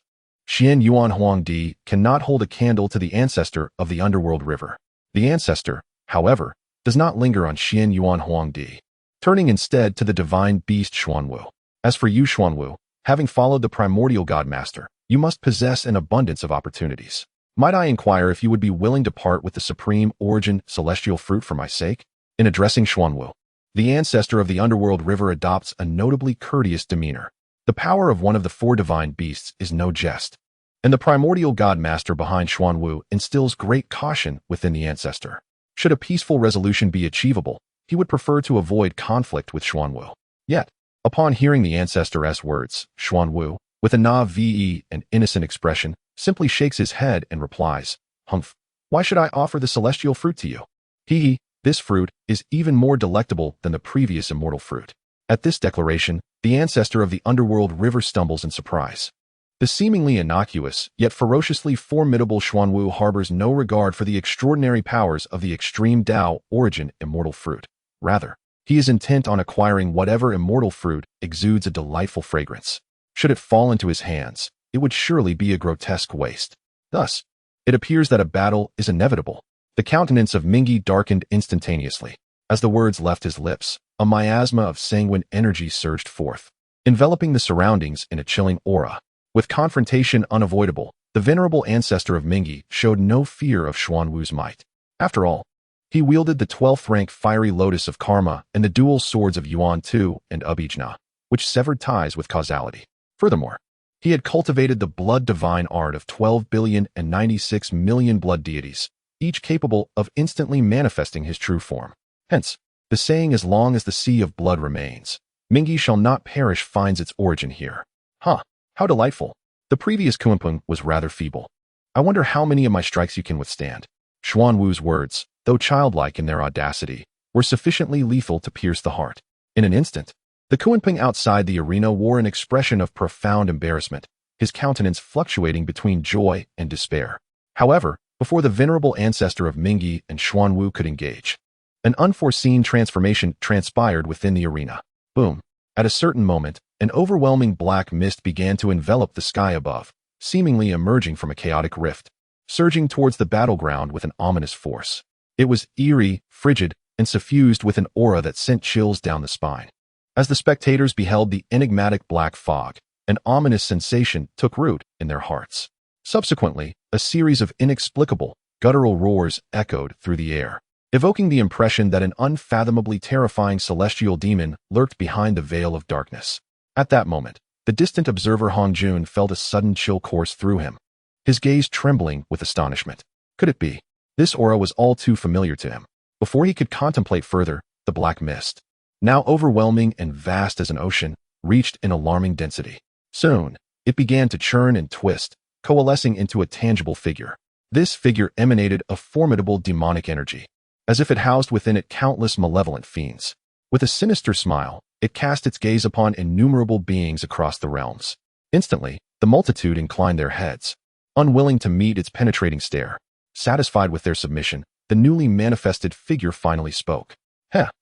A: Xian Yuan Huangdi cannot hold a candle to the ancestor of the underworld river. The ancestor, however, does not linger on Xian Yuan Huangdi, turning instead to the divine beast Xuanwu. As for you, Xuanwu, having followed the primordial God Master, you must possess an abundance of opportunities. Might I inquire if you would be willing to part with the supreme origin celestial fruit for my sake? In addressing Xuanwu, the ancestor of the underworld river adopts a notably courteous demeanor. The power of one of the four divine beasts is no jest, and the primordial God Master behind Xuanwu instills great caution within the ancestor. Should a peaceful resolution be achievable, he would prefer to avoid conflict with Xuanwu. Yet, upon hearing the ancestor's words, Xuanwu, with a naive and innocent expression, simply shakes his head and replies, "Humph, why should I offer the celestial fruit to you? Hee, this fruit is even more delectable than the previous immortal fruit." At this declaration, the ancestor of the underworld river stumbles in surprise. The seemingly innocuous, yet ferociously formidable Xuanwu harbors no regard for the extraordinary powers of the extreme Dao origin immortal fruit. Rather, he is intent on acquiring whatever immortal fruit exudes a delightful fragrance. Should it fall into his hands, it would surely be a grotesque waste. Thus, it appears that a battle is inevitable. The countenance of Mingi darkened instantaneously. As the words left his lips, a miasma of sanguine energy surged forth, enveloping the surroundings in a chilling aura. With confrontation unavoidable, the venerable ancestor of Mingi showed no fear of Xuanwu's might. After all, he wielded the 12th rank fiery lotus of karma and the dual swords of Yuan Tu and Abijna, which severed ties with causality. Furthermore, he had cultivated the blood divine art of 12,096,000,000 blood deities, each capable of instantly manifesting his true form. Hence, the saying, "As long as the sea of blood remains, Mingi shall not perish," finds its origin here. Huh, how delightful. The previous Kuanping was rather feeble. I wonder how many of my strikes you can withstand. Xuanwu's words, though childlike in their audacity, were sufficiently lethal to pierce the heart. In an instant, the Kuanping outside the arena wore an expression of profound embarrassment, his countenance fluctuating between joy and despair. However, before the venerable ancestor of Mingi and Xuanwu could engage, an unforeseen transformation transpired within the arena. Boom. At a certain moment, an overwhelming black mist began to envelop the sky above, seemingly emerging from a chaotic rift, surging towards the battleground with an ominous force. It was eerie, frigid, and suffused with an aura that sent chills down the spine. As the spectators beheld the enigmatic black fog, an ominous sensation took root in their hearts. Subsequently, a series of inexplicable, guttural roars echoed through the air, evoking the impression that an unfathomably terrifying celestial demon lurked behind the veil of darkness. At that moment, the distant observer Hongjun felt a sudden chill course through him, his gaze trembling with astonishment. Could it be? This aura was all too familiar to him. Before he could contemplate further, the black mist, now overwhelming and vast as an ocean, reached an alarming density. Soon, it began to churn and twist, coalescing into a tangible figure. This figure emanated a formidable demonic energy, as if it housed within it countless malevolent fiends. With a sinister smile, it cast its gaze upon innumerable beings across the realms. Instantly, the multitude inclined their heads, unwilling to meet its penetrating stare. Satisfied with their submission, the newly manifested figure finally spoke.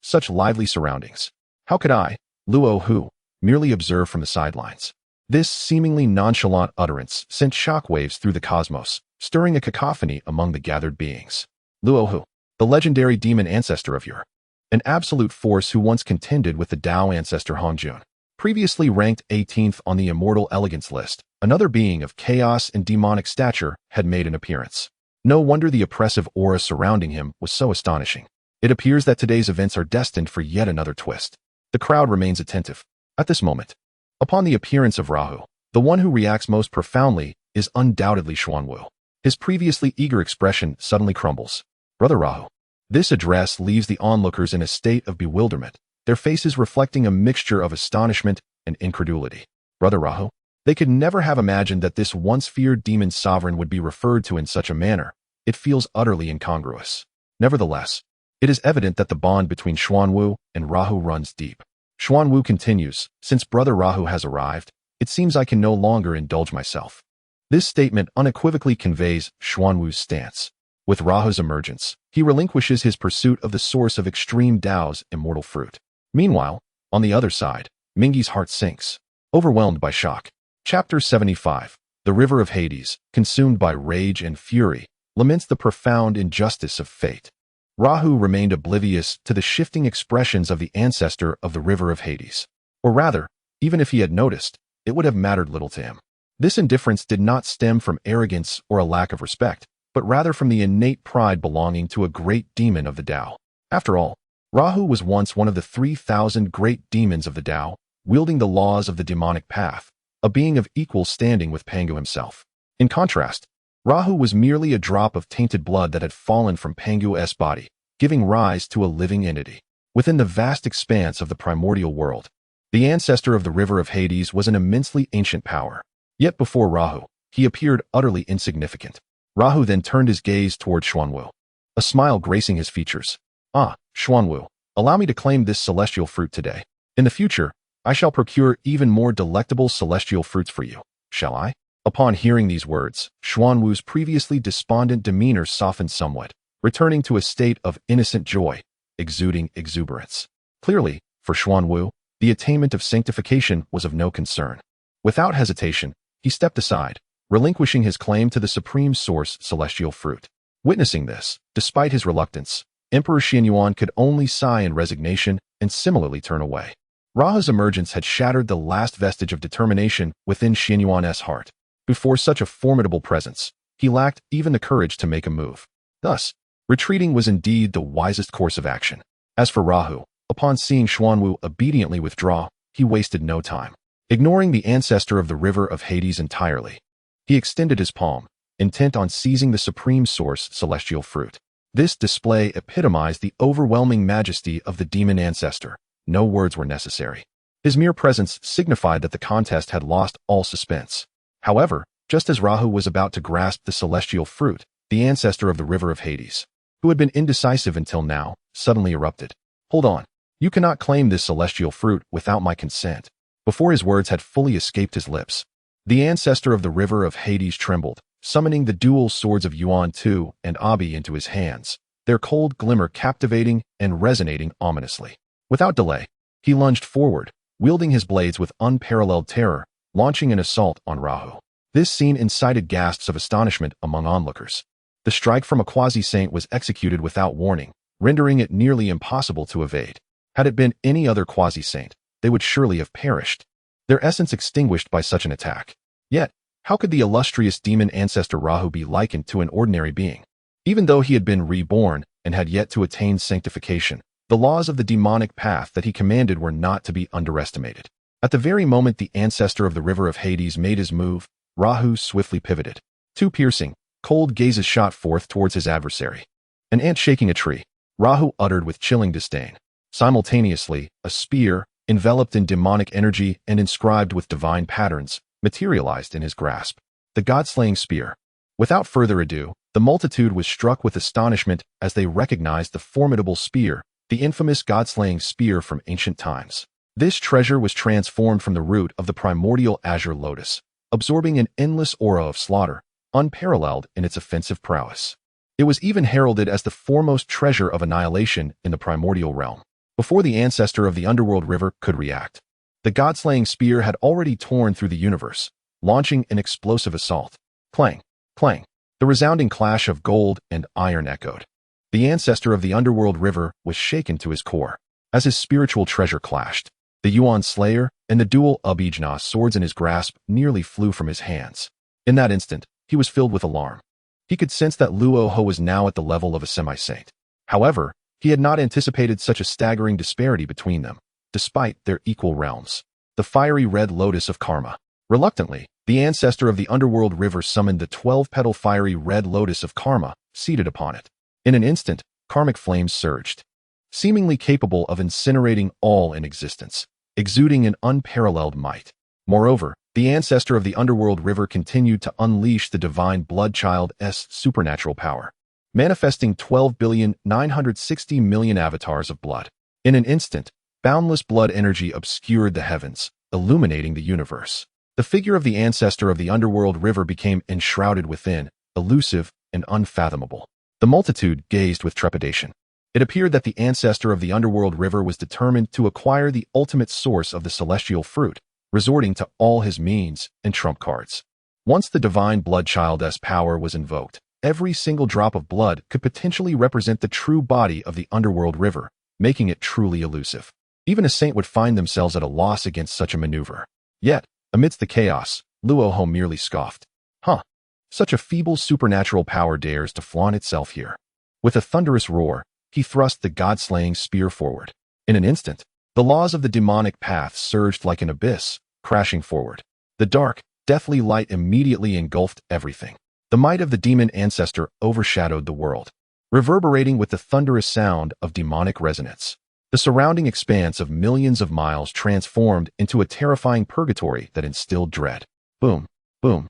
A: Such lively surroundings. How could I, Luo Hu, merely observe from the sidelines? This seemingly nonchalant utterance sent shockwaves through the cosmos, stirring a cacophony among the gathered beings. Luo Hu, the legendary demon ancestor of Ur, an absolute force who once contended with the Dao ancestor Hongjun, previously ranked 18th on the immortal elegance list, another being of chaos and demonic stature had made an appearance. No wonder the oppressive aura surrounding him was so astonishing. It appears that today's events are destined for yet another twist. The crowd remains attentive. At this moment, upon the appearance of Rahu, the one who reacts most profoundly is undoubtedly Xuanwu. His previously eager expression suddenly crumbles. Brother Rahu. This address leaves the onlookers in a state of bewilderment, their faces reflecting a mixture of astonishment and incredulity. Brother Rahu. They could never have imagined that this once feared demon sovereign would be referred to in such a manner. It feels utterly incongruous. Nevertheless, it is evident that the bond between Xuanwu and Rahu runs deep. Xuanwu continues, "Since Brother Rahu has arrived, it seems I can no longer indulge myself." This statement unequivocally conveys Xuanwu's stance. With Rahu's emergence, he relinquishes his pursuit of the source of extreme Dao's immortal fruit. Meanwhile, on the other side, Mingi's heart sinks, overwhelmed by shock. Chapter 75. The River of Hades, consumed by rage and fury, laments the profound injustice of fate. Rahu remained oblivious to the shifting expressions of the ancestor of the river of Hades. Or rather, even if he had noticed, it would have mattered little to him. This indifference did not stem from arrogance or a lack of respect, but rather from the innate pride belonging to a great demon of the Tao. After all, Rahu was once one of the 3,000 great demons of the Tao, wielding the laws of the demonic path, a being of equal standing with Pangu himself. In contrast, Rahu was merely a drop of tainted blood that had fallen from Pangu's body, giving rise to a living entity. Within the vast expanse of the primordial world, the ancestor of the river of Hades was an immensely ancient power. Yet before Rahu, he appeared utterly insignificant. Rahu then turned his gaze toward Xuanwu, a smile gracing his features. "Ah, Xuanwu, allow me to claim this celestial fruit today. In the future, I shall procure even more delectable celestial fruits for you. Shall I?" Upon hearing these words, Xuanwu's previously despondent demeanor softened somewhat, returning to a state of innocent joy, exuding exuberance. Clearly, for Xuanwu, the attainment of sanctification was of no concern. Without hesitation, he stepped aside, relinquishing his claim to the supreme source celestial fruit. Witnessing this, despite his reluctance, Emperor Xianyuan could only sigh in resignation and similarly turn away. Rahu's emergence had shattered the last vestige of determination within Xianyuan's heart. Before such a formidable presence, he lacked even the courage to make a move. Thus, retreating was indeed the wisest course of action. As for Rahu, upon seeing Xuanwu obediently withdraw, he wasted no time. Ignoring the ancestor of the river of Hades entirely, he extended his palm, intent on seizing the supreme source celestial fruit. This display epitomized the overwhelming majesty of the demon ancestor. No words were necessary. His mere presence signified that the contest had lost all suspense. However, just as Rahu was about to grasp the celestial fruit, the ancestor of the river of Hades, who had been indecisive until now, suddenly erupted. "Hold on. You cannot claim this celestial fruit without my consent." Before his words had fully escaped his lips, the ancestor of the river of Hades trembled, summoning the dual swords of Yuan Tu and Abi into his hands, their cold glimmer captivating and resonating ominously. Without delay, he lunged forward, wielding his blades with unparalleled terror, launching an assault on Rahu. This scene incited gasps of astonishment among onlookers. The strike from a quasi-saint was executed without warning, rendering it nearly impossible to evade. Had it been any other quasi-saint, they would surely have perished, their essence extinguished by such an attack. Yet, how could the illustrious demon ancestor Rahu be likened to an ordinary being? Even though he had been reborn and had yet to attain sanctification, the laws of the demonic path that he commanded were not to be underestimated. At the very moment the ancestor of the river of Hades made his move, Rahu swiftly pivoted. Two piercing, cold gazes shot forth towards his adversary. An ant shaking a tree, Rahu uttered with chilling disdain. Simultaneously, a spear, enveloped in demonic energy and inscribed with divine patterns, materialized in his grasp. The god-slaying spear. Without further ado, the multitude was struck with astonishment as they recognized the formidable spear, the infamous god-slaying spear from ancient times. This treasure was transformed from the root of the primordial azure lotus, absorbing an endless aura of slaughter, unparalleled in its offensive prowess. It was even heralded as the foremost treasure of annihilation in the primordial realm. Before the ancestor of the underworld river could react, the god-slaying spear had already torn through the universe, launching an explosive assault. Clang, clang. The resounding clash of gold and iron echoed. The ancestor of the underworld river was shaken to his core. As his spiritual treasure clashed, the Yuan Slayer and the dual Abhijna swords in his grasp nearly flew from his hands. In that instant, he was filled with alarm. He could sense that Luo Ho was now at the level of a semi-saint. However, he had not anticipated such a staggering disparity between them, despite their equal realms. The fiery red lotus of karma. Reluctantly, the ancestor of the underworld river summoned the 12-petal fiery red lotus of karma, seated upon it. In an instant, karmic flames surged, seemingly capable of incinerating all in existence, exuding an unparalleled might. Moreover, the ancestor of the underworld river continued to unleash the divine bloodchild's supernatural power, manifesting 12,960,000,000 avatars of blood. In an instant, boundless blood energy obscured the heavens, illuminating the universe. The figure of the ancestor of the underworld river became enshrouded within, elusive and unfathomable. The multitude gazed with trepidation. It appeared that the ancestor of the underworld river was determined to acquire the ultimate source of the celestial fruit, resorting to all his means and trump cards. Once the divine bloodchild's power was invoked, every single drop of blood could potentially represent the true body of the underworld river, making it truly elusive. Even a saint would find themselves at a loss against such a maneuver. Yet, amidst the chaos, Luoho merely scoffed. Such a feeble supernatural power dares to flaunt itself here. With a thunderous roar, he thrust the god-slaying spear forward. In an instant, the laws of the demonic path surged like an abyss, crashing forward. The dark, deathly light immediately engulfed everything. The might of the demon ancestor overshadowed the world, reverberating with the thunderous sound of demonic resonance. The surrounding expanse of millions of miles transformed into a terrifying purgatory that instilled dread. Boom, boom.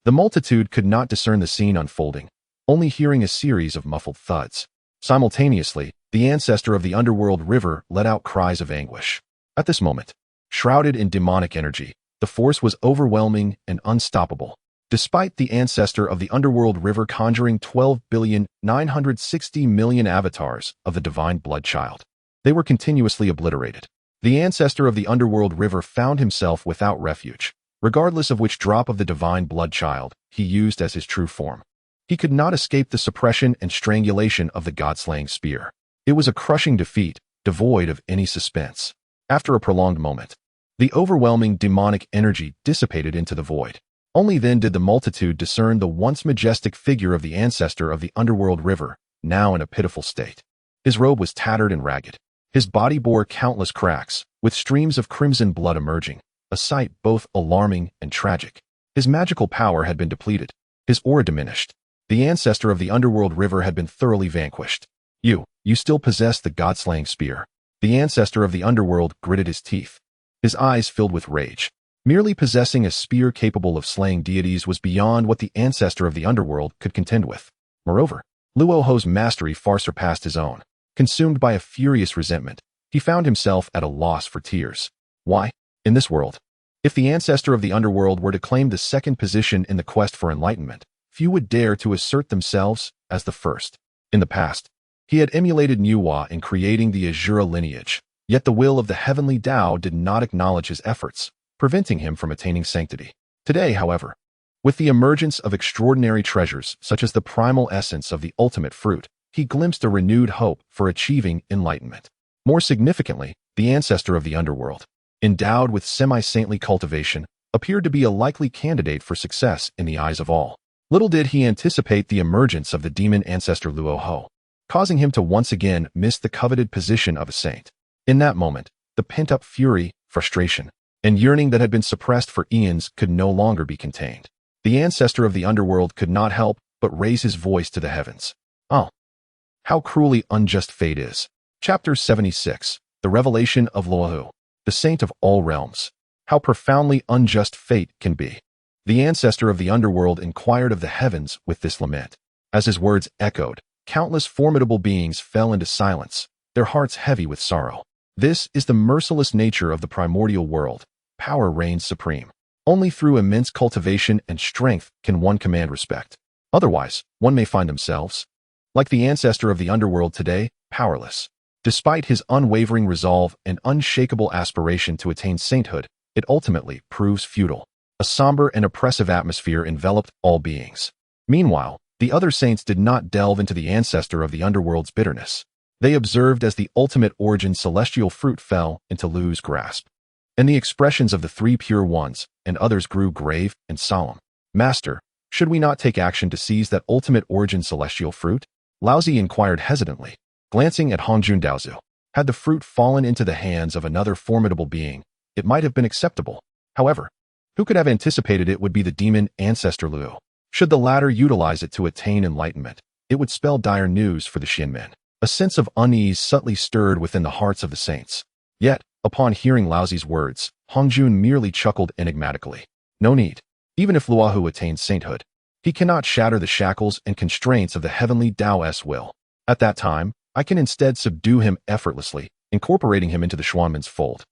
A: The multitude could not discern the scene unfolding, only hearing a series of muffled thuds. Simultaneously, the ancestor of the underworld river let out cries of anguish. At this moment, shrouded in demonic energy, the force was overwhelming and unstoppable. Despite the ancestor of the underworld river conjuring 12,960,000,000 avatars of the divine blood child, they were continuously obliterated. The ancestor of the underworld river found himself without refuge, regardless of which drop of the divine blood child he used as his true form. He could not escape the suppression and strangulation of the god-slaying spear. It was a crushing defeat, devoid of any suspense. After a prolonged moment, the overwhelming demonic energy dissipated into the void. Only then did the multitude discern the once majestic figure of the ancestor of the underworld river, now in a pitiful state. His robe was tattered and ragged. His body bore countless cracks, with streams of crimson blood emerging, a sight both alarming and tragic. His magical power had been depleted, his aura diminished. The ancestor of the underworld river had been thoroughly vanquished. You still possess the god-slaying spear. The ancestor of the underworld gritted his teeth, his eyes filled with rage. Merely possessing a spear capable of slaying deities was beyond what the ancestor of the underworld could contend with. Moreover, Luoho's mastery far surpassed his own. Consumed by a furious resentment, he found himself at a loss for tears. Why? In this world, if the ancestor of the underworld were to claim the second position in the quest for enlightenment, few would dare to assert themselves as the first. In the past, he had emulated Nuwa in creating the Azura lineage, yet the will of the heavenly Dao did not acknowledge his efforts, preventing him from attaining sanctity. Today, however, with the emergence of extraordinary treasures such as the primal essence of the ultimate fruit, he glimpsed a renewed hope for achieving enlightenment. More significantly, the ancestor of the underworld, endowed with semi-saintly cultivation, appeared to be a likely candidate for success in the eyes of all. Little did he anticipate the emergence of the demon ancestor Luoho, causing him to once again miss the coveted position of a saint. In that moment, the pent-up fury, frustration, and yearning that had been suppressed for eons could no longer be contained. The ancestor of the underworld could not help but raise his voice to the heavens. Oh, how cruelly unjust fate is. Chapter 76, The Revelation of Luohu, the Saint of all realms. How profoundly unjust fate can be. The ancestor of the underworld inquired of the heavens with this lament. As his words echoed, countless formidable beings fell into silence, their hearts heavy with sorrow. This is the merciless nature of the primordial world. Power reigns supreme. Only through immense cultivation and strength can one command respect. Otherwise, one may find themselves, like the ancestor of the underworld today, powerless. Despite his unwavering resolve and unshakable aspiration to attain sainthood, it ultimately proves futile. A somber and oppressive atmosphere enveloped all beings. Meanwhile, the other saints did not delve into the ancestor of the underworld's bitterness. They observed as the ultimate origin celestial fruit fell into Lu's grasp. And the expressions of the three pure ones and others grew grave and solemn. Master, should we not take action to seize that ultimate origin celestial fruit? Laozi inquired hesitantly, glancing at Hongjun Daozu. Had the fruit fallen into the hands of another formidable being, it might have been acceptable. However, who could have anticipated it would be the demon ancestor Luo? Should the latter utilize it to attain enlightenment, it would spell dire news for the Xianmen. A sense of unease subtly stirred within the hearts of the saints. Yet, upon hearing Laozi's words, Hongjun merely chuckled enigmatically. No need. Even if Luohu attains sainthood, he cannot shatter the shackles and constraints of the heavenly Tao's will. At that time, I can instead subdue him effortlessly, incorporating him into the Xuanmen's fold.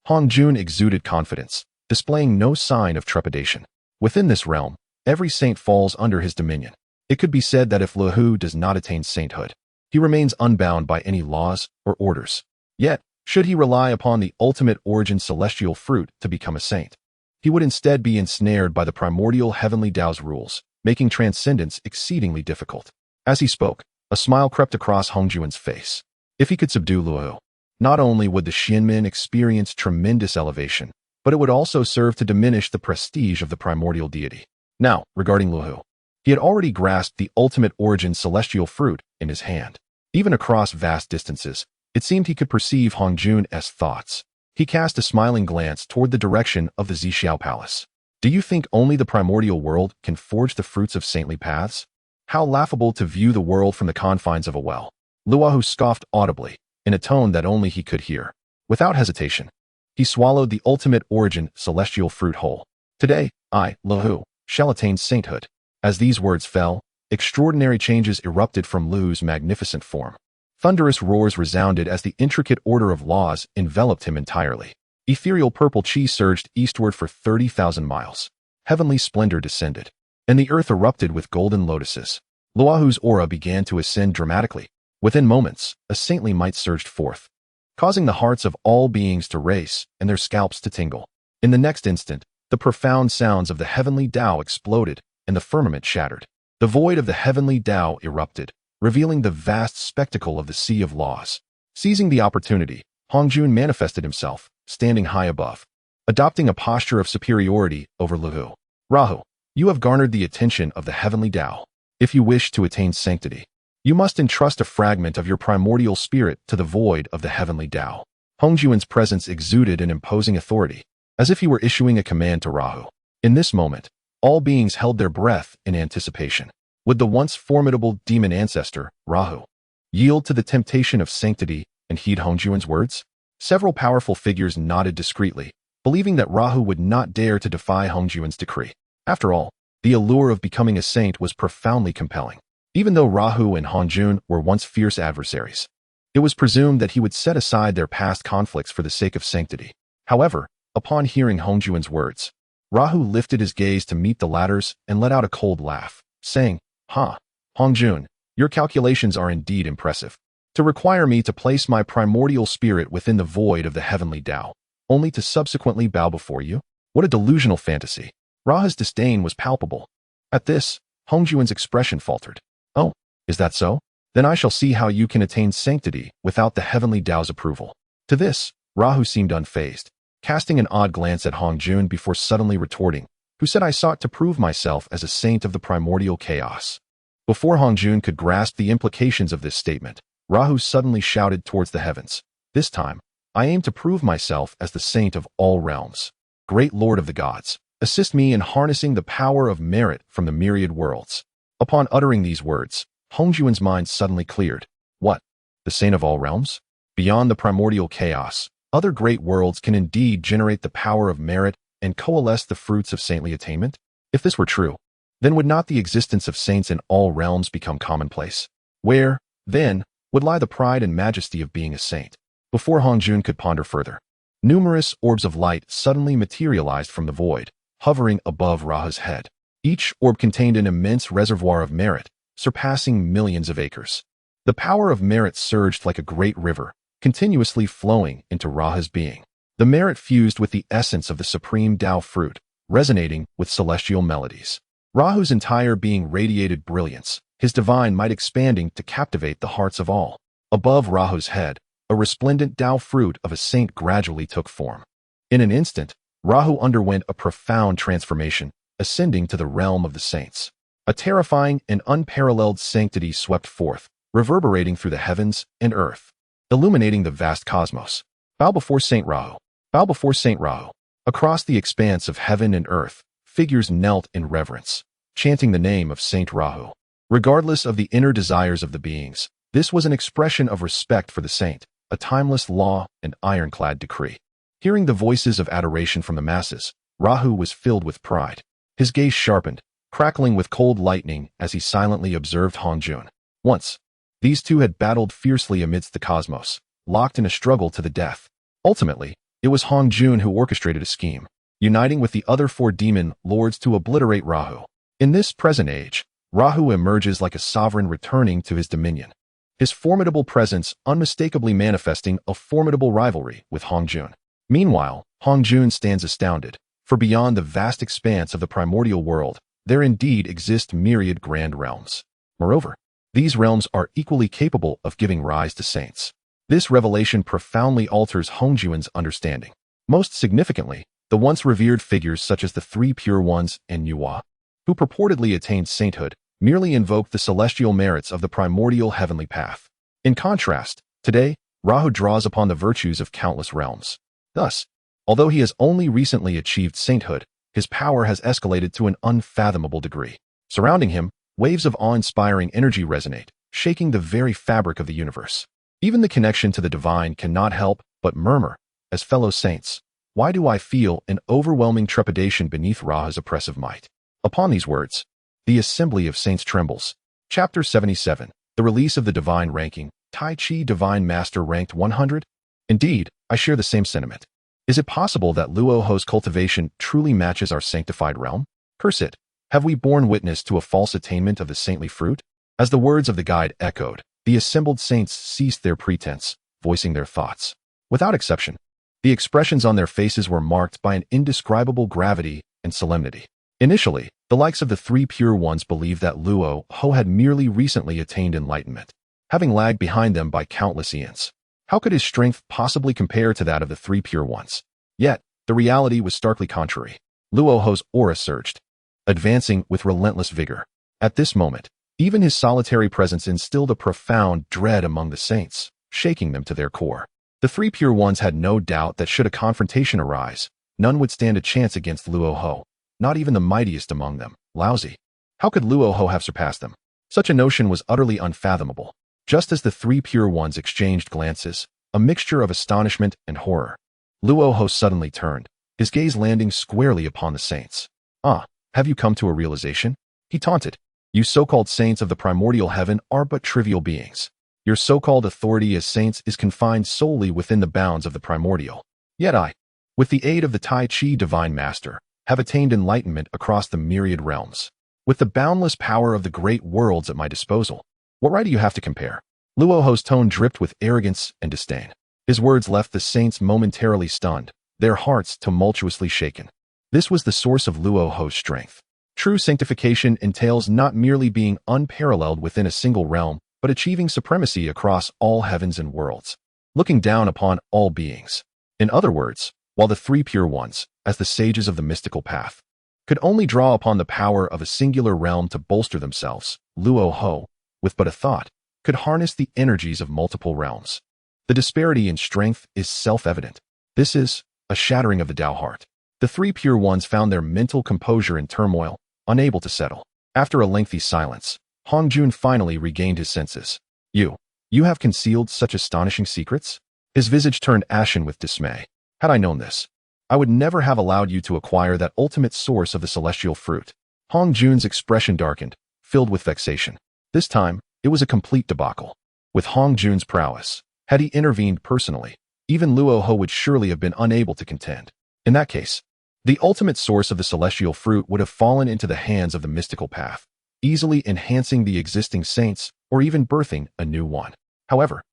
A: Hongjun exuded confidence, displaying no sign of trepidation. Within this realm, every saint falls under his dominion. It could be said that if Luohu does not attain sainthood, he remains unbound by any laws or orders. Yet, should he rely upon the ultimate origin celestial fruit to become a saint, he would instead be ensnared by the primordial heavenly Tao's rules, making transcendence exceedingly difficult. As he spoke, a smile crept across Hongjuan's face. If he could subdue Luohu, not only would the Xianmen experience tremendous elevation, but it would also serve to diminish the prestige of the primordial deity. Now, regarding Luohu, he had already grasped the ultimate origin celestial fruit in his hand. Even across vast distances, it seemed he could perceive Hongjun's thoughts. He cast a smiling glance toward the direction of the Zixiao Palace. Do you think only the primordial world can forge the fruits of saintly paths? How laughable to view the world from the confines of a well. Luohu scoffed audibly, in a tone that only he could hear. Without hesitation, he swallowed the ultimate origin celestial fruit whole. Today, I, Luohu, shall attain sainthood. As these words fell, extraordinary changes erupted from Lu's magnificent form. Thunderous roars resounded as the intricate order of laws enveloped him entirely. Ethereal purple chi surged eastward for 30,000 miles. Heavenly splendor descended, and the earth erupted with golden lotuses. Luohu's aura began to ascend dramatically. Within moments, a saintly might surged forth, causing the hearts of all beings to race and their scalps to tingle. In the next instant, the profound sounds of the heavenly Tao exploded, and the firmament shattered. The void of the heavenly Tao erupted, revealing the vast spectacle of the Sea of Laws. Seizing the opportunity, Hongjun manifested himself, standing high above, adopting a posture of superiority over Luohu. Rahu, you have garnered the attention of the heavenly Tao. If you wish to attain sanctity, you must entrust a fragment of your primordial spirit to the void of the heavenly Tao. Hongjuan's presence exuded an imposing authority, as if he were issuing a command to Rahu. In this moment, all beings held their breath in anticipation. Would the once formidable demon ancestor, Rahu, yield to the temptation of sanctity and heed Hongjuan's words? Several powerful figures nodded discreetly, believing that Rahu would not dare to defy Hongjuan's decree. After all, the allure of becoming a saint was profoundly compelling. Even though Rahu and Hongjun were once fierce adversaries, it was presumed that he would set aside their past conflicts for the sake of sanctity. However, upon hearing Hongjuan's words, Rahu lifted his gaze to meet the latter's and let out a cold laugh, saying, Hongjun, your calculations are indeed impressive. To require me to place my primordial spirit within the void of the heavenly Tao, only to subsequently bow before you? What a delusional fantasy. Rahu's disdain was palpable. At this, Hongjuan's expression faltered. Oh, is that so? Then I shall see how you can attain sanctity without the heavenly Tao's approval. To this, Rahu seemed unfazed, casting an odd glance at Hongjun before suddenly retorting, who said I sought to prove myself as a saint of the primordial chaos. Before Hongjun could grasp the implications of this statement, Rahu suddenly shouted towards the heavens. This time, I aim to prove myself as the saint of all realms. Great Lord of the gods, assist me in harnessing the power of merit from the myriad worlds. Upon uttering these words, Hongjuan's mind suddenly cleared. What? The saint of all realms? Beyond the primordial chaos, other great worlds can indeed generate the power of merit and coalesce the fruits of saintly attainment? If this were true, then would not the existence of saints in all realms become commonplace? Where, then, would lie the pride and majesty of being a saint? Before Hongjun could ponder further, numerous orbs of light suddenly materialized from the void, hovering above Rahu's head. Each orb contained an immense reservoir of merit, surpassing millions of acres. The power of merit surged like a great river, continuously flowing into Rahu's being. The merit fused with the essence of the supreme Tao fruit, resonating with celestial melodies. Rahu's entire being radiated brilliance, his divine might expanding to captivate the hearts of all. Above Rahu's head, a resplendent Tao fruit of a saint gradually took form. In an instant, Rahu underwent a profound transformation, ascending to the realm of the saints. A terrifying and unparalleled sanctity swept forth, reverberating through the heavens and earth, illuminating the vast cosmos. Bow before Saint Rahu. Bow before Saint Rahu. Across the expanse of heaven and earth, figures knelt in reverence, chanting the name of Saint Rahu. Regardless of the inner desires of the beings, this was an expression of respect for the saint, a timeless law and ironclad decree. Hearing the voices of adoration from the masses, Rahu was filled with pride. His gaze sharpened, crackling with cold lightning as he silently observed Hongjun. Once, these two had battled fiercely amidst the cosmos, locked in a struggle to the death. Ultimately, it was Hongjun who orchestrated a scheme, uniting with the other four demon lords to obliterate Rahu. In this present age, Rahu emerges like a sovereign returning to his dominion, his formidable presence unmistakably manifesting a formidable rivalry with Hongjun. Meanwhile, Hongjun stands astounded, for beyond the vast expanse of the primordial world, there indeed exist myriad grand realms. Moreover, these realms are equally capable of giving rise to saints. This revelation profoundly alters Hongjuan's understanding. Most significantly, the once revered figures such as the Three Pure Ones and Yuhua, who purportedly attained sainthood, merely invoked the celestial merits of the primordial heavenly path. In contrast, today, Rahu draws upon the virtues of countless realms. Thus, although he has only recently achieved sainthood, his power has escalated to an unfathomable degree. Surrounding him, waves of awe-inspiring energy resonate, shaking the very fabric of the universe. Even the connection to the divine cannot help but murmur, as fellow saints, why do I feel an overwhelming trepidation beneath Rahu's oppressive might? Upon these words, the assembly of saints trembles. Chapter 77, the release of the divine ranking, Tai Chi Divine Master ranked 100? Indeed, I share the same sentiment. Is it possible that Luoho's cultivation truly matches our sanctified realm? Curse it, have we borne witness to a false attainment of the saintly fruit? As the words of the guide echoed, the assembled saints ceased their pretense, voicing their thoughts. Without exception, the expressions on their faces were marked by an indescribable gravity and solemnity. Initially, the likes of the Three Pure Ones believed that Luoho had merely recently attained enlightenment, having lagged behind them by countless eons. How could his strength possibly compare to that of the Three Pure Ones? Yet, the reality was starkly contrary. Luoho's aura surged, advancing with relentless vigor. At this moment, even his solitary presence instilled a profound dread among the saints, shaking them to their core. The Three Pure Ones had no doubt that should a confrontation arise, none would stand a chance against Luoho, not even the mightiest among them, Laozi. How could Luoho have surpassed them? Such a notion was utterly unfathomable. Just as the Three Pure Ones exchanged glances, a mixture of astonishment and horror, Luoho suddenly turned, his gaze landing squarely upon the saints. Ah, have you come to a realization? He taunted. You so-called saints of the primordial heaven are but trivial beings. Your so-called authority as saints is confined solely within the bounds of the primordial. Yet I, with the aid of the Tai Chi Divine Master, have attained enlightenment across the myriad realms. With the boundless power of the great worlds at my disposal, what right do you have to compare? Luoho's tone dripped with arrogance and disdain. His words left the saints momentarily stunned, their hearts tumultuously shaken. This was the source of Luoho's strength. True sanctification entails not merely being unparalleled within a single realm, but achieving supremacy across all heavens and worlds, looking down upon all beings. In other words, while the Three Pure Ones, as the sages of the mystical path, could only draw upon the power of a singular realm to bolster themselves, Luoho, with but a thought, could harness the energies of multiple realms. The disparity in strength is self-evident. This is a shattering of the Tao heart. The Three Pure Ones found their mental composure in turmoil, unable to settle. After a lengthy silence, Hongjun finally regained his senses. You have concealed such astonishing secrets? His visage turned ashen with dismay. Had I known this, I would never have allowed you to acquire that ultimate source of the celestial fruit. Hongjun's expression darkened, filled with vexation. This time, it was a complete debacle. With Hongjun's prowess, had he intervened personally, even Luoho would surely have been unable to contend. In that case, the ultimate source of the celestial fruit would have fallen into the hands of the mystical path, easily enhancing the existing saints or even birthing a new one. However,